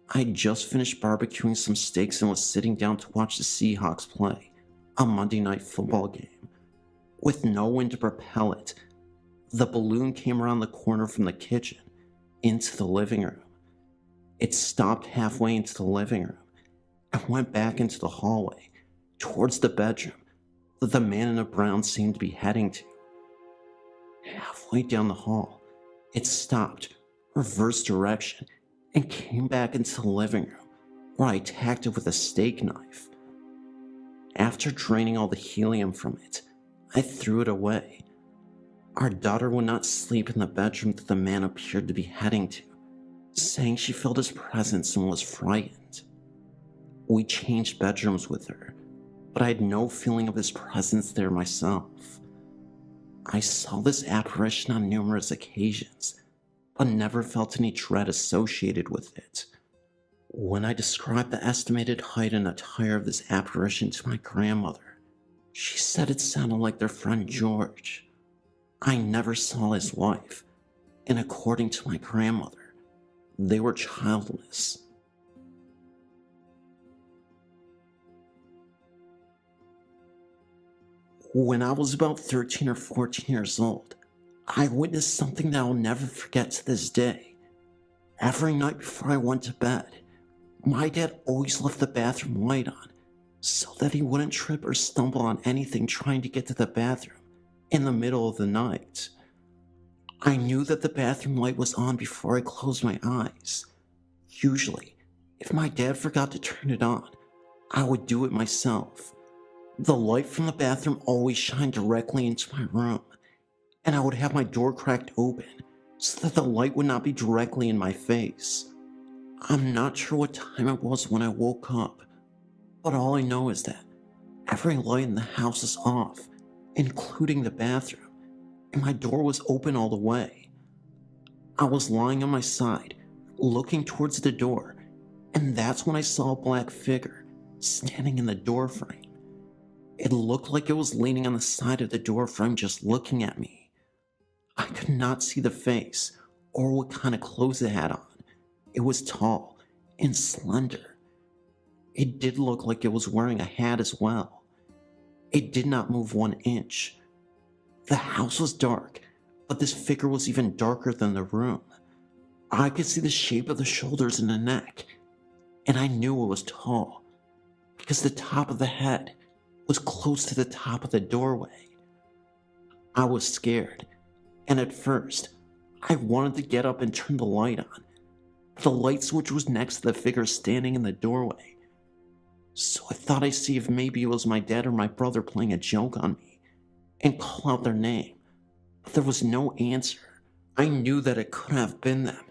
I had just finished barbecuing some steaks and was sitting down to watch the Seahawks play a Monday night football game. With no wind to propel it, the balloon came around the corner from the kitchen into the living room. It stopped halfway into the living room and went back into the hallway towards the bedroom that the man in the brown seemed to be heading to. Halfway down the hall, it stopped, reversed direction, and came back into the living room, where I attacked it with a steak knife. After draining all the helium from it, I threw it away. Our daughter would not sleep in the bedroom that the man appeared to be heading to, saying she felt his presence and was frightened. We changed bedrooms with her, but I had no feeling of his presence there myself. I saw this apparition on numerous occasions, but never felt any dread associated with it. When I described the estimated height and attire of this apparition to my grandmother, she said it sounded like their friend George. I never saw his wife, and according to my grandmother, they were childless. When I was about 13 or 14 years old, I witnessed something that I'll never forget to this day. Every night before I went to bed, my dad always left the bathroom light on so that he wouldn't trip or stumble on anything trying to get to the bathroom in the middle of the night. I knew that the bathroom light was on before I closed my eyes. Usually, if my dad forgot to turn it on, I would do it myself. The light from the bathroom always shined directly into my room, and I would have my door cracked open so that the light would not be directly in my face. I'm not sure what time it was when I woke up, but all I know is that every light in the house is off, including the bathroom, and my door was open all the way. I was lying on my side, looking towards the door, and that's when I saw a black figure standing in the doorframe. It looked like it was leaning on the side of the doorframe just looking at me. I could not see the face or what kind of clothes it had on. It was tall and slender. It did look like it was wearing a hat as well. It did not move 1 inch. The house was dark, but this figure was even darker than the room. I could see the shape of the shoulders and the neck, and I knew it was tall because the top of the head was close to the top of the doorway. I was scared, and at first, I wanted to get up and turn the light on. The light switch was next to the figure standing in the doorway, so I thought I'd see if maybe it was my dad or my brother playing a joke on me, and call out their name, but there was no answer. I knew that it couldn't have been them,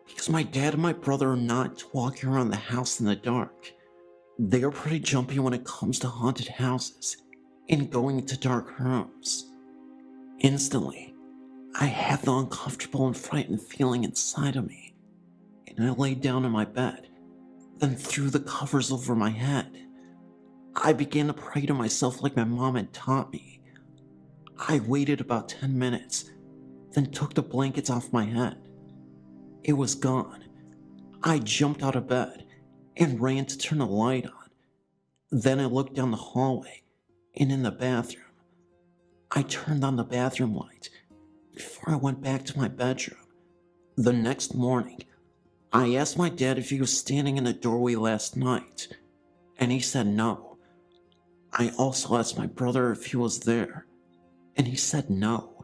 because my dad and my brother are not walking around the house in the dark. They are pretty jumpy when it comes to haunted houses and going into dark rooms. Instantly, I had the uncomfortable and frightened feeling inside of me, and I laid down in my bed, then threw the covers over my head. I began to pray to myself like my mom had taught me. I waited about 10 minutes, then took the blankets off my head. It was gone. I jumped out of bed and ran to turn the light on. Then I looked down the hallway and in the bathroom. I turned on the bathroom light before I went back to my bedroom. The next morning, I asked my dad if he was standing in the doorway last night, and he said no. I also asked my brother if he was there, and he said no.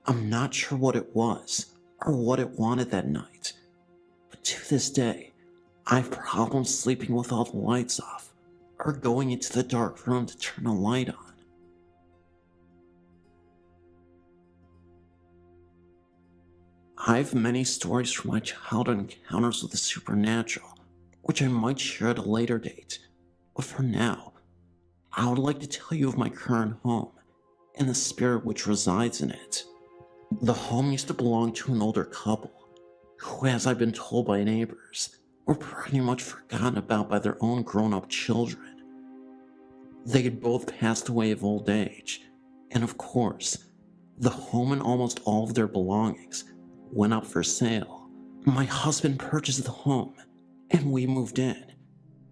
I'm not sure what it was or what it wanted that night, but to this day, I have problems sleeping with all the lights off or going into the dark room to turn a light on. I have many stories from my childhood encounters with the supernatural, which I might share at a later date, but for now, I would like to tell you of my current home and the spirit which resides in it. The home used to belong to an older couple, who, as I've been told by neighbors, were pretty much forgotten about by their own grown-up children. They had both passed away of old age, and of course, the home and almost all of their belongings went up for sale. My husband purchased the home, and we moved in.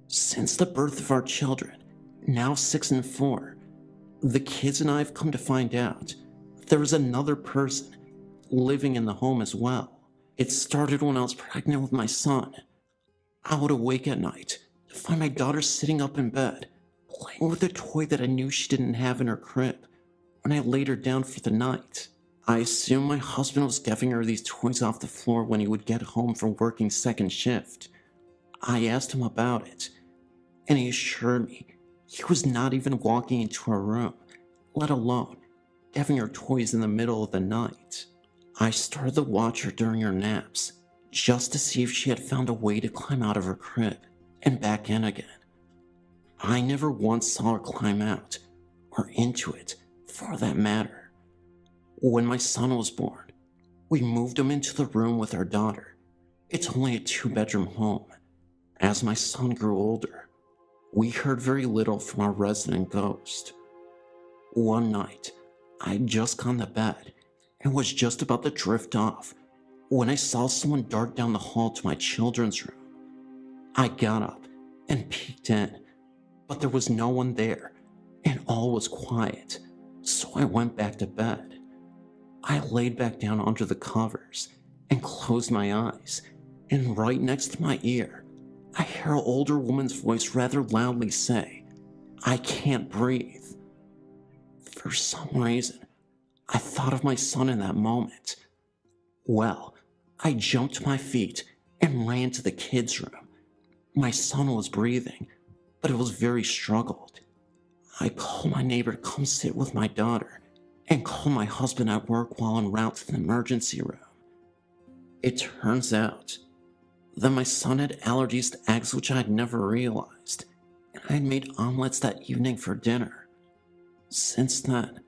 Since the birth of our children, now 6 and 4, the kids and I have come to find out there was another person living in the home as well. It started when I was pregnant with my son. I would awake at night to find my daughter sitting up in bed, playing with a toy that I knew she didn't have in her crib when I laid her down for the night. I assumed my husband was giving her these toys off the floor when he would get home from working second shift. I asked him about it, and he assured me he was not even walking into her room, let alone giving her toys in the middle of the night. I started to watch her during her naps, just to see if she had found a way to climb out of her crib and back in again. I never once saw her climb out, or into it, for that matter. When my son was born, we moved him into the room with our daughter. It's only a 2-bedroom home. As my son grew older, we heard very little from our resident ghost. One night, I had just gone to bed and was just about to drift off when I saw someone dart down the hall to my children's room. I got up and peeked in, but there was no one there and all was quiet, so I went back to bed. I laid back down under the covers and closed my eyes, and right next to my ear, I hear an older woman's voice rather loudly say, "I can't breathe." For some reason, I thought of my son in that moment. Well, I jumped to my feet and ran to the kids' room. My son was breathing, but it was very struggled. I called my neighbor to come sit with my daughter and called my husband at work while en route to the emergency room. It turns out that my son had allergies to eggs, which I had never realized, and I had made omelets that evening for dinner. Since then,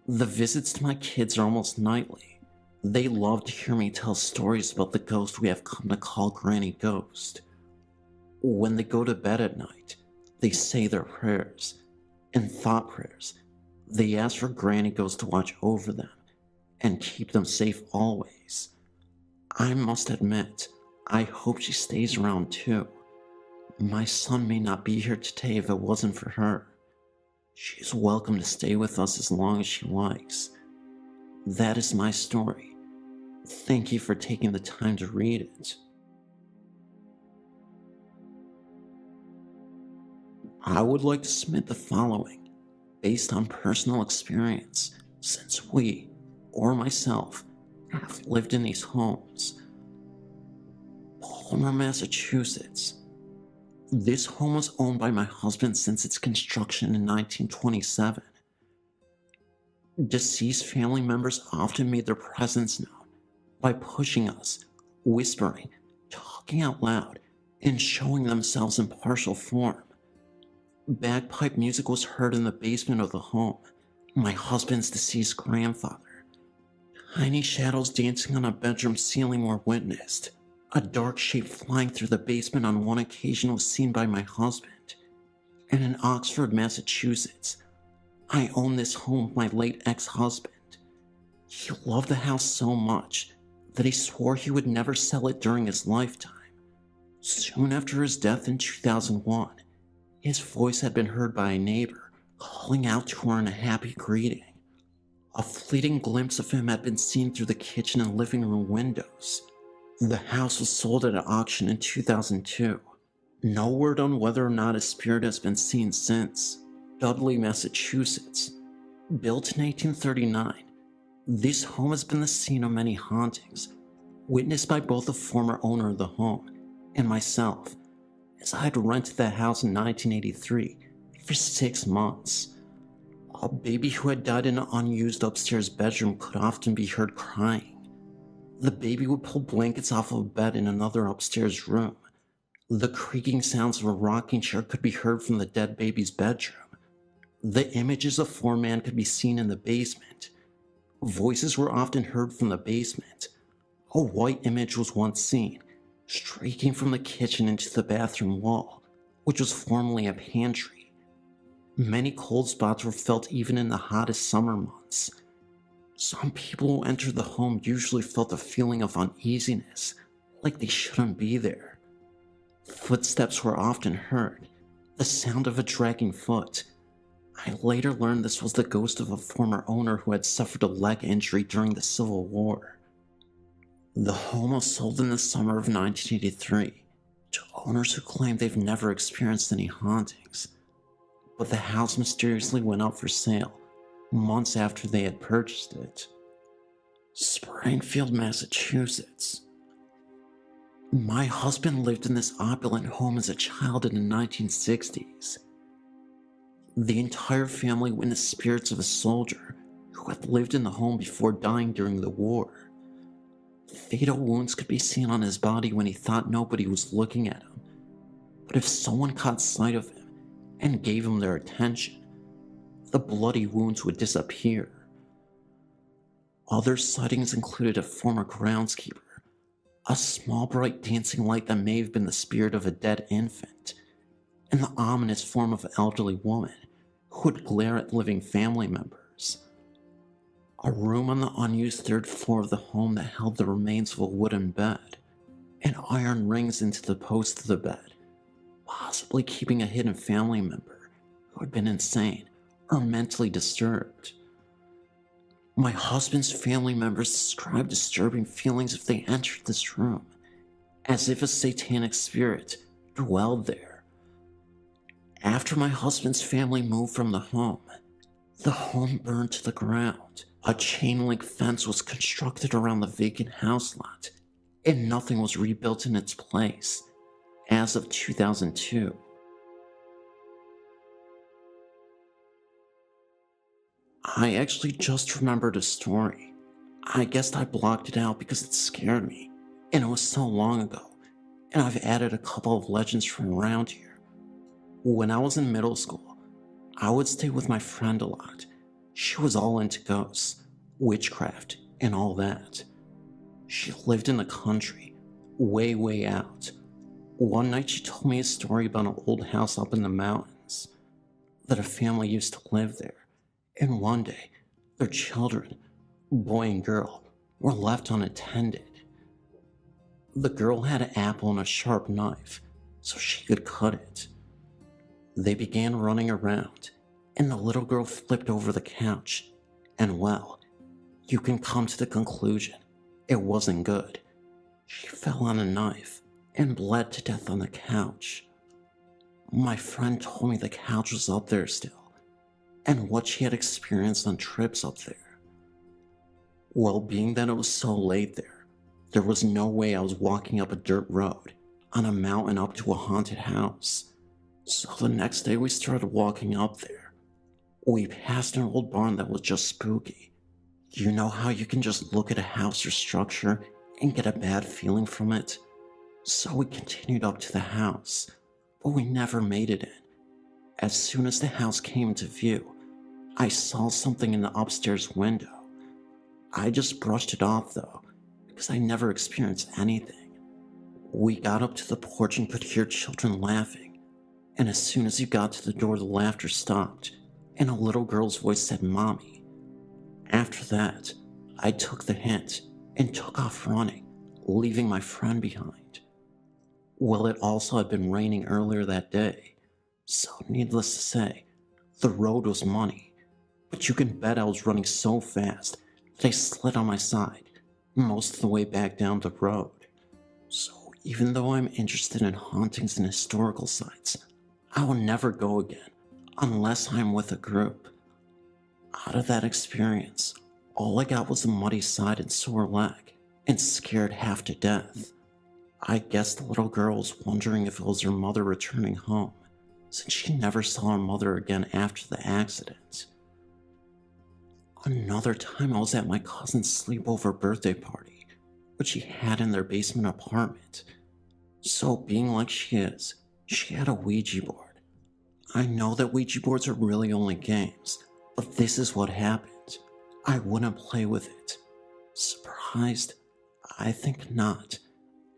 the visits to my kids are almost nightly. They love to hear me tell stories about the ghost we have come to call Granny Ghost. When they go to bed at night, they say their prayers, and thought prayers. They ask for Granny Ghost to watch over them and keep them safe always. I must admit, I hope she stays around too. My son may not be here today if it wasn't for her. She's welcome to stay with us as long as she likes. That is my story. Thank you for taking the time to read it. I would like to submit the following, based on personal experience, since we, or myself, have lived in these homes. Palmer, Massachusetts. This home was owned by my husband since its construction in 1927. Deceased family members often made their presence known by pushing us, whispering, talking out loud, and showing themselves in partial form. Bagpipe music was heard in the basement of the home, my husband's deceased grandfather. Tiny shadows dancing on a bedroom ceiling were witnessed. A dark shape flying through the basement on one occasion was seen by my husband. And in Oxford, Massachusetts, I owned this home with my late ex-husband. He loved the house so much that he swore he would never sell it during his lifetime. Soon after his death in 2001, his voice had been heard by a neighbor calling out to her in a happy greeting. A fleeting glimpse of him had been seen through the kitchen and living room windows. The house was sold at an auction in 2002. No word on whether or not his spirit has been seen since. Dudley, Massachusetts. Built in 1839, this home has been the scene of many hauntings, witnessed by both the former owner of the home and myself, as I had rented the house in 1983 for 6 months. A baby who had died in an unused upstairs bedroom could often be heard crying. The baby would pull blankets off of a bed in another upstairs room. The creaking sounds of a rocking chair could be heard from the dead baby's bedroom. The images of 4-man could be seen in the basement. Voices were often heard from the basement. A white image was once seen, streaking from the kitchen into the bathroom wall, which was formerly a pantry. Many cold spots were felt even in the hottest summer months. Some people who entered the home usually felt a feeling of uneasiness, like they shouldn't be there. Footsteps were often heard, the sound of a dragging foot. I later learned this was the ghost of a former owner who had suffered a leg injury during the Civil War. The home was sold in the summer of 1983 to owners who claimed they've never experienced any hauntings, but the house mysteriously went up for sale months after they had purchased it. Springfield, Massachusetts. My husband lived in this opulent home as a child in the 1960s. The entire family witnessed spirits of a soldier who had lived in the home before dying during the war. Fatal wounds could be seen on his body when he thought nobody was looking at him, but if someone caught sight of him and gave him their attention, the bloody wounds would disappear. Other sightings included a former groundskeeper, a small bright dancing light that may have been the spirit of a dead infant, and the ominous form of an elderly woman who would glare at living family members. A room on the unused third floor of the home that held the remains of a wooden bed, and iron rings into the posts of the bed, possibly keeping a hidden family member who had been insane or mentally disturbed. My husband's family members described disturbing feelings if they entered this room, as if a satanic spirit dwelled there. After my husband's family moved from the home burned to the ground. A chain-link fence was constructed around the vacant house lot, and nothing was rebuilt in its place as of 2002. I actually just remembered a story. I guess I blocked it out because it scared me, and it was so long ago, and I've added a couple of legends from around here. When I was in middle school, I would stay with my friend a lot. She was all into ghosts, witchcraft, and all that. She lived in the country, way out. One night she told me a story about an old house up in the mountains, that a family used to live there, and one day, their children, boy and girl, were left unattended. The girl had an apple and a sharp knife, so she could cut it. They began running around, and the little girl flipped over the couch, and well, you can come to the conclusion it wasn't good. She fell on a knife and bled to death on the couch. My friend told me the couch was up there still, and what she had experienced on trips up there. Well, being that it was so late there was no way I was walking up a dirt road on a mountain up to a haunted house. So the next day we started walking up there. We passed an old barn that was just spooky. You know how you can just look at a house or structure and get a bad feeling from it? So we continued up to the house, but we never made it in. As soon as the house came into view, I saw something in the upstairs window. I just brushed it off though, because I never experienced anything. We got up to the porch and could hear children laughing, and as soon as you got to the door, the laughter stopped, and a little girl's voice said, "Mommy." After that, I took the hint and took off running, leaving my friend behind. Well, it also had been raining earlier that day, so needless to say, the road was muddy, but you can bet I was running so fast that I slid on my side most of the way back down the road. So even though I'm interested in hauntings and historical sites, I will never go again unless I'm with a group. Out of that experience, all I got was a muddy side and sore leg, and scared half to death. I guess the little girl was wondering if it was her mother returning home, since she never saw her mother again after the accident. Another time I was at my cousin's sleepover birthday party, which he had in their basement apartment. So being like she is, she had a Ouija board. I know that Ouija boards are really only games, but this is what happened. I wouldn't play with it. Surprised? I think not.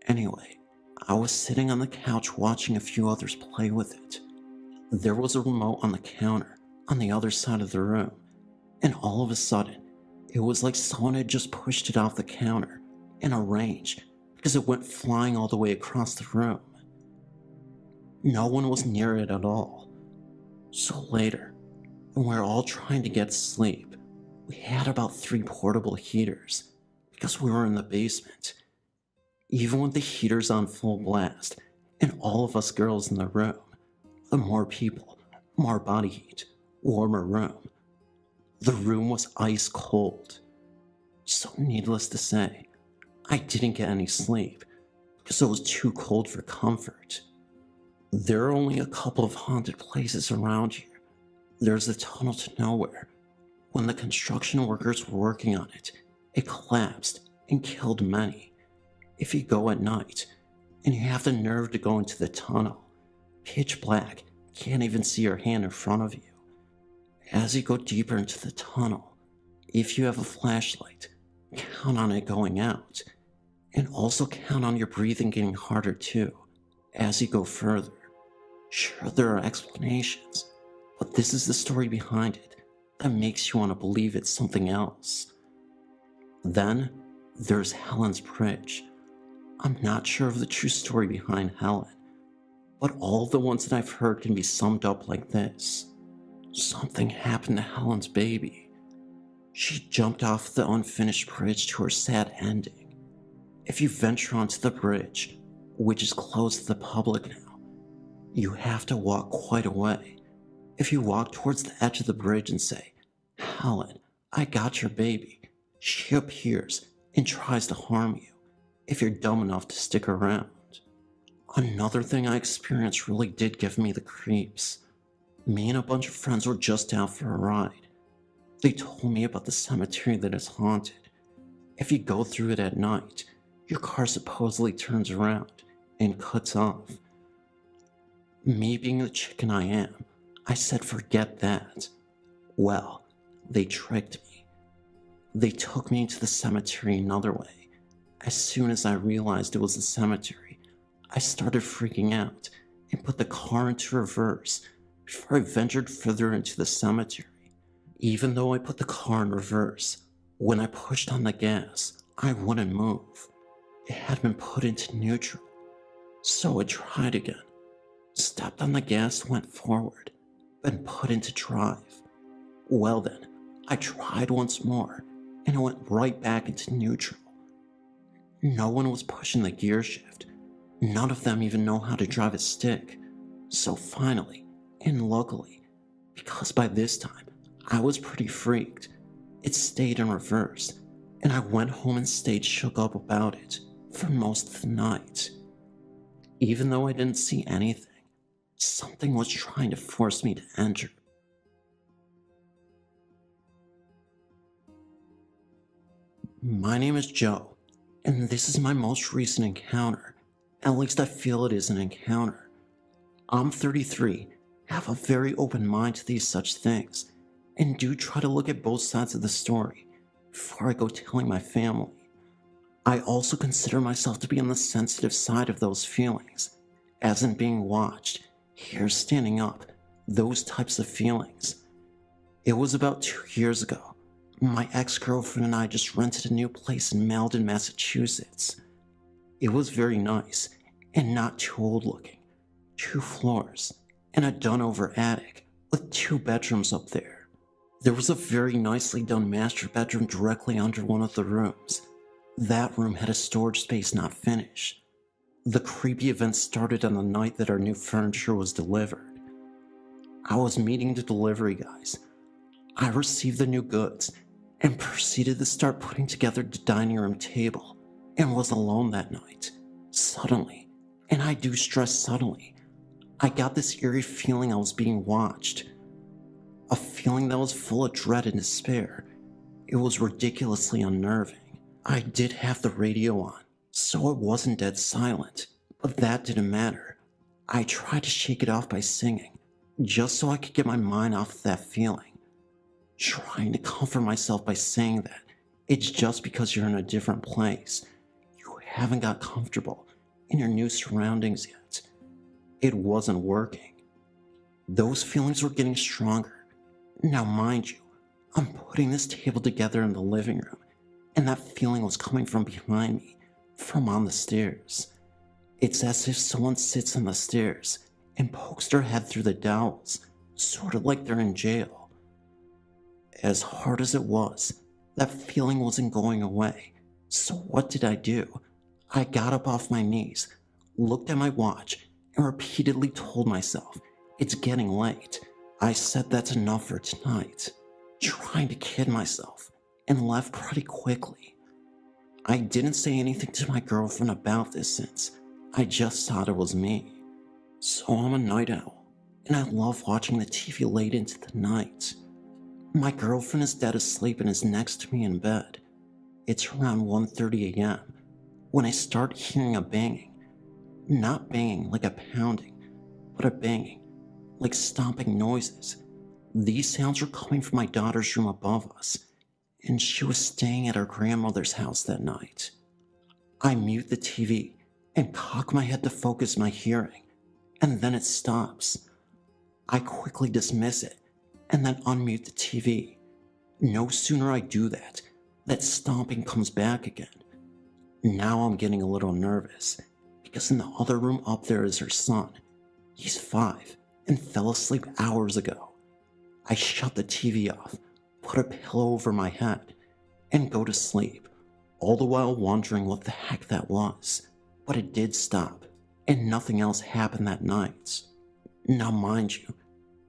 Anyway, I was sitting on the couch watching a few others play with it. There was a remote on the counter on the other side of the room, and all of a sudden, it was like someone had just pushed it off the counter in a range because it went flying all the way across the room. No one was near it at all. So later, when we were all trying to get sleep, we had about 3 portable heaters because we were in the basement. Even with the heaters on full blast and all of us girls in the room, the more people, more body heat, warmer room. The room was ice cold. So needless to say, I didn't get any sleep because it was too cold for comfort. There are only a couple of haunted places around here. There's a tunnel to nowhere. When the construction workers were working on it, it collapsed and killed many. If you go at night, and you have the nerve to go into the tunnel, pitch black, can't even see your hand in front of you. As you go deeper into the tunnel, if you have a flashlight, count on it going out, and also count on your breathing getting harder too, as you go further. Sure, there are explanations, but this is the story behind it that makes you want to believe it's something else. Then, there's Helen's Bridge. I'm not sure of the true story behind Helen, but all the ones that I've heard can be summed up like this. Something happened to Helen's baby. She jumped off the unfinished bridge to her sad ending. If you venture onto the bridge, which is closed to the public now, you have to walk quite a way. If you walk towards the edge of the bridge and say, "Helen, I got your baby," she appears and tries to harm you if you're dumb enough to stick around. Another thing I experienced really did give me the creeps. Me and a bunch of friends were just out for a ride. They told me about the cemetery that is haunted. If you go through it at night, your car supposedly turns around and cuts off. Me being the chicken I am, I said forget that. Well, they tricked me. They took me into the cemetery another way. As soon as I realized it was a cemetery, I started freaking out and put the car into reverse before I ventured further into the cemetery. Even though I put the car in reverse, when I pushed on the gas, I wouldn't move. It had been put into neutral. So I tried again. Stepped on the gas, went forward, then put into drive. Well then, I tried once more, and it went right back into neutral. No one was pushing the gear shift. None of them even know how to drive a stick. So finally, and luckily, because by this time I was pretty freaked, it stayed in reverse, and I went home and stayed shook up about it for most of the night. Even though I didn't see anything, something was trying to force me to enter. My name is Joe, and this is my most recent encounter. At least I feel it is an encounter. I'm 33, have a very open mind to these such things, and do try to look at both sides of the story before I go telling my family. I also consider myself to be on the sensitive side of those feelings, as in being watched, hair standing up, those types of feelings. It was about 2 years ago. My ex-girlfriend and I just rented a new place in Malden, Massachusetts. It was very nice and not too old looking. 2 floors and a done-over attic with 2 bedrooms up there. There was a very nicely done master bedroom directly under one of the rooms. That room had a storage space not finished. The creepy event started on the night that our new furniture was delivered. I was meeting the delivery guys. I received the new goods and proceeded to start putting together the dining room table and was alone that night. Suddenly, and I do stress suddenly, I got this eerie feeling I was being watched. A feeling that was full of dread and despair. It was ridiculously unnerving. I did have the radio on, so it wasn't dead silent, but that didn't matter. I tried to shake it off by singing, just so I could get my mind off of that feeling. Trying to comfort myself by saying that it's just because you're in a different place. You haven't got comfortable in your new surroundings yet. It wasn't working. Those feelings were getting stronger. Now mind you, I'm putting this table together in the living room, and that feeling was coming from behind me, from on the stairs. It's as if someone sits on the stairs and pokes their head through the dowels, sort of like they're in jail. As hard as it was, that feeling wasn't going away. So what did I do? I got up off my knees, looked at my watch, and repeatedly told myself, it's getting late. I said that's enough for tonight, trying to kid myself, and left pretty quickly. I didn't say anything to my girlfriend about this since I just thought it was me. So I'm a night owl, and I love watching the TV late into the night. My girlfriend is dead asleep and is next to me in bed. It's around 1:30 a.m. when I start hearing a banging. Not banging like a pounding, but a banging, like stomping noises. These sounds were coming from my daughter's room above us, and she was staying at her grandmother's house that night. I mute the TV and cock my head to focus my hearing, and then it stops. I quickly dismiss it and then unmute the TV. No sooner I do that, that stomping comes back again. Now I'm getting a little nervous, because in the other room up there is her son. He's 5 and fell asleep hours ago. I shut the TV off, put a pillow over my head, and go to sleep, all the while wondering what the heck that was. But it did stop, and nothing else happened that night. Now mind you,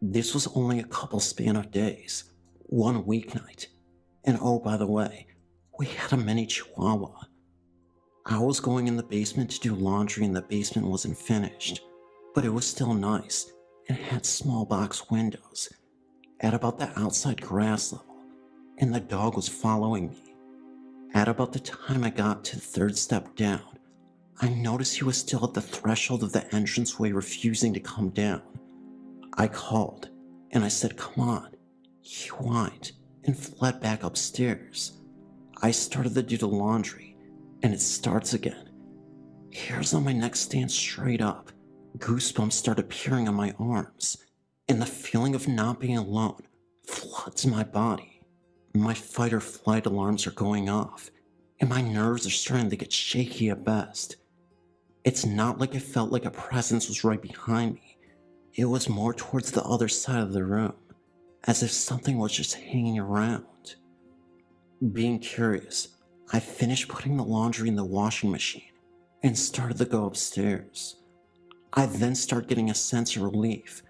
this was only a couple span of days, 1 weeknight. And oh, by the way, we had a mini chihuahua. I was going in the basement to do laundry and the basement wasn't finished, but it was still nice and had small box windows at about the outside grass level, and the dog was following me. At about the time I got to the 3rd step down, I noticed he was still at the threshold of the entranceway refusing to come down. I called, and I said, "Come on." He whined and fled back upstairs. I started to do the laundry, and it starts again. Hairs on my neck stand straight up. Goosebumps start appearing on my arms, and the feeling of not being alone floods my body. My fight or flight alarms are going off, and my nerves are starting to get shaky at best. It's not like it felt like a presence was right behind me. It was more towards the other side of the room, as if something was just hanging around. Being curious, I finished putting the laundry in the washing machine and started to go upstairs. I then start getting a sense of relief.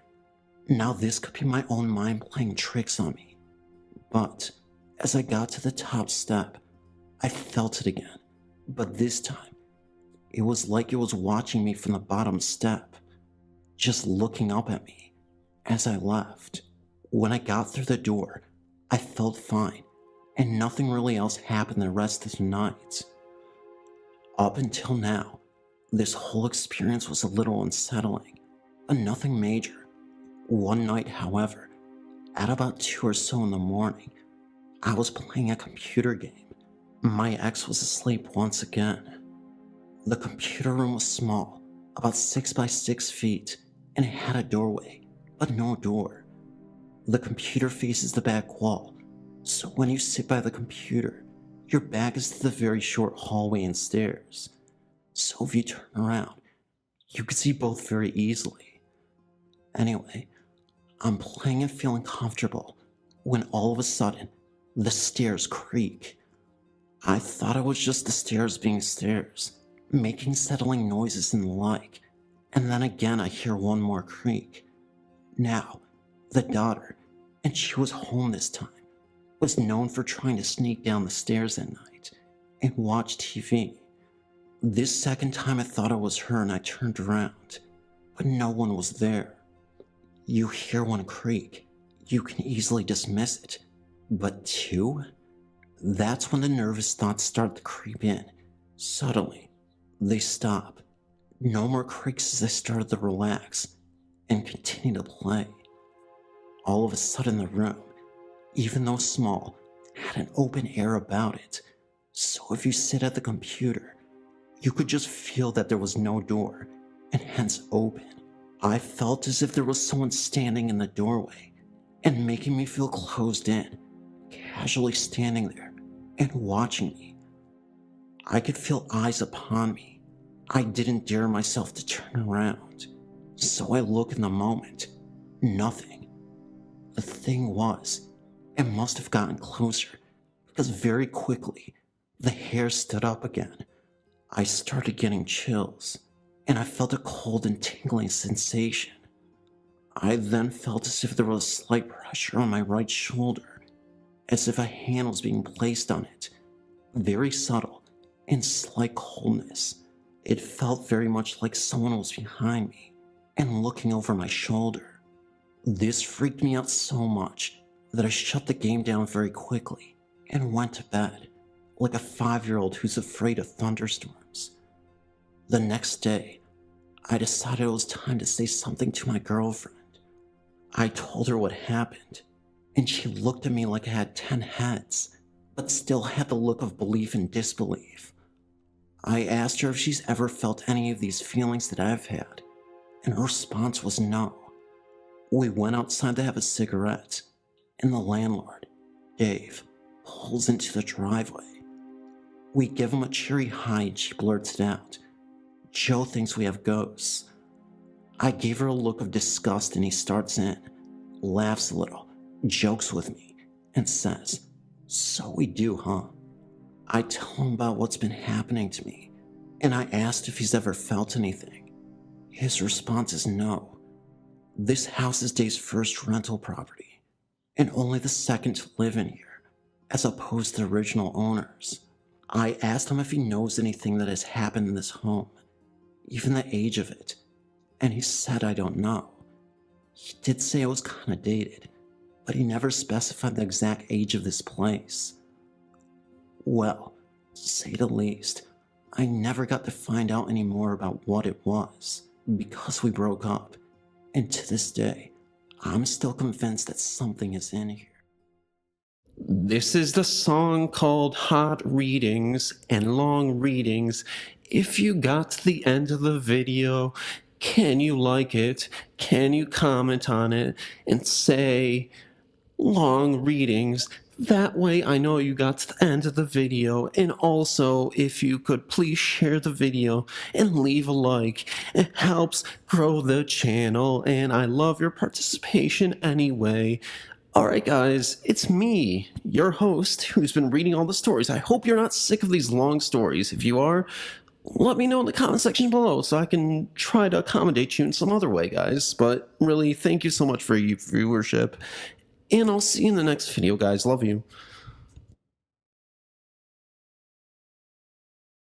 Now this could be my own mind playing tricks on me. But as I got to the top step, I felt it again, but this time, it was like it was watching me from the bottom step, just looking up at me as I left. When I got through the door, I felt fine, and nothing really else happened the rest of the night. Up until now, this whole experience was a little unsettling, but nothing major. One night, however, at about 2 or so in the morning, I was playing a computer game. My ex was asleep once again. The computer room was small, about 6 by 6 feet, and it had a doorway, but no door. The computer faces the back wall, so when you sit by the computer, your back is to the very short hallway and stairs. So if you turn around, you can see both very easily. Anyway, I'm playing and feeling comfortable when all of a sudden, the stairs creak. I thought it was just the stairs being stairs, making settling noises and the like, and then again I hear one more creak. Now, the daughter, and she was home this time, was known for trying to sneak down the stairs at night and watch TV. This second time I thought it was her and I turned around, but no one was there. You hear one creak, you can easily dismiss it, but two? That's when the nervous thoughts start to creep in. Suddenly, they stop. No more creaks as I started to relax and continue to play. All of a sudden the room, even though small, had an open air about it, so if you sit at the computer, you could just feel that there was no door, and hence open. I felt as if there was someone standing in the doorway, and making me feel closed in, casually standing there, and watching me. I could feel eyes upon me. I didn't dare myself to turn around, so I look in the moment. Nothing. The thing was, it must have gotten closer, because very quickly, the hair stood up again. I started getting chills, and I felt a cold and tingling sensation. I then felt as if there was slight pressure on my right shoulder, as if a hand was being placed on it. Very subtle and slight coldness. It felt very much like someone was behind me and looking over my shoulder. This freaked me out so much that I shut the game down very quickly and went to bed, like a 5-year-old who's afraid of thunderstorms. The next day, I decided it was time to say something to my girlfriend. I told her what happened, and she looked at me like I had 10 heads, but still had the look of belief and disbelief. I asked her if she's ever felt any of these feelings that I've had, and her response was no. We went outside to have a cigarette, and the landlord, Dave, pulls into the driveway. We give him a cheery hi and she blurts it out. Joe thinks we have ghosts. I gave her a look of disgust and he starts in, laughs a little, jokes with me, and says, "So we do, huh?" I tell him about what's been happening to me, and I asked if he's ever felt anything. His response is no. This house is Dave's first rental property, and only the second to live in here, as opposed to the original owners. I asked him if he knows anything that has happened in this home, even the age of it, and he said I don't know. He did say it was kinda dated, but he never specified the exact age of this place. Well, to say the least, I never got to find out any more about what it was, because we broke up, and to this day, I'm still convinced that something is in here. This is the song called Hot Readings and Long Readings. If you got to the end of the video, can you like it? Can you comment on it and say long readings? That way I know you got to the end of the video. And also, if you could please share the video and leave a like, it helps grow the channel, and I love your participation anyway. Alright guys, it's me, your host, who's been reading all the stories. I hope you're not sick of these long stories. If you are, let me know in the comment section below so I can try to accommodate you in some other way, guys. But really, thank you so much for your viewership, and I'll see you in the next video, guys. Love you.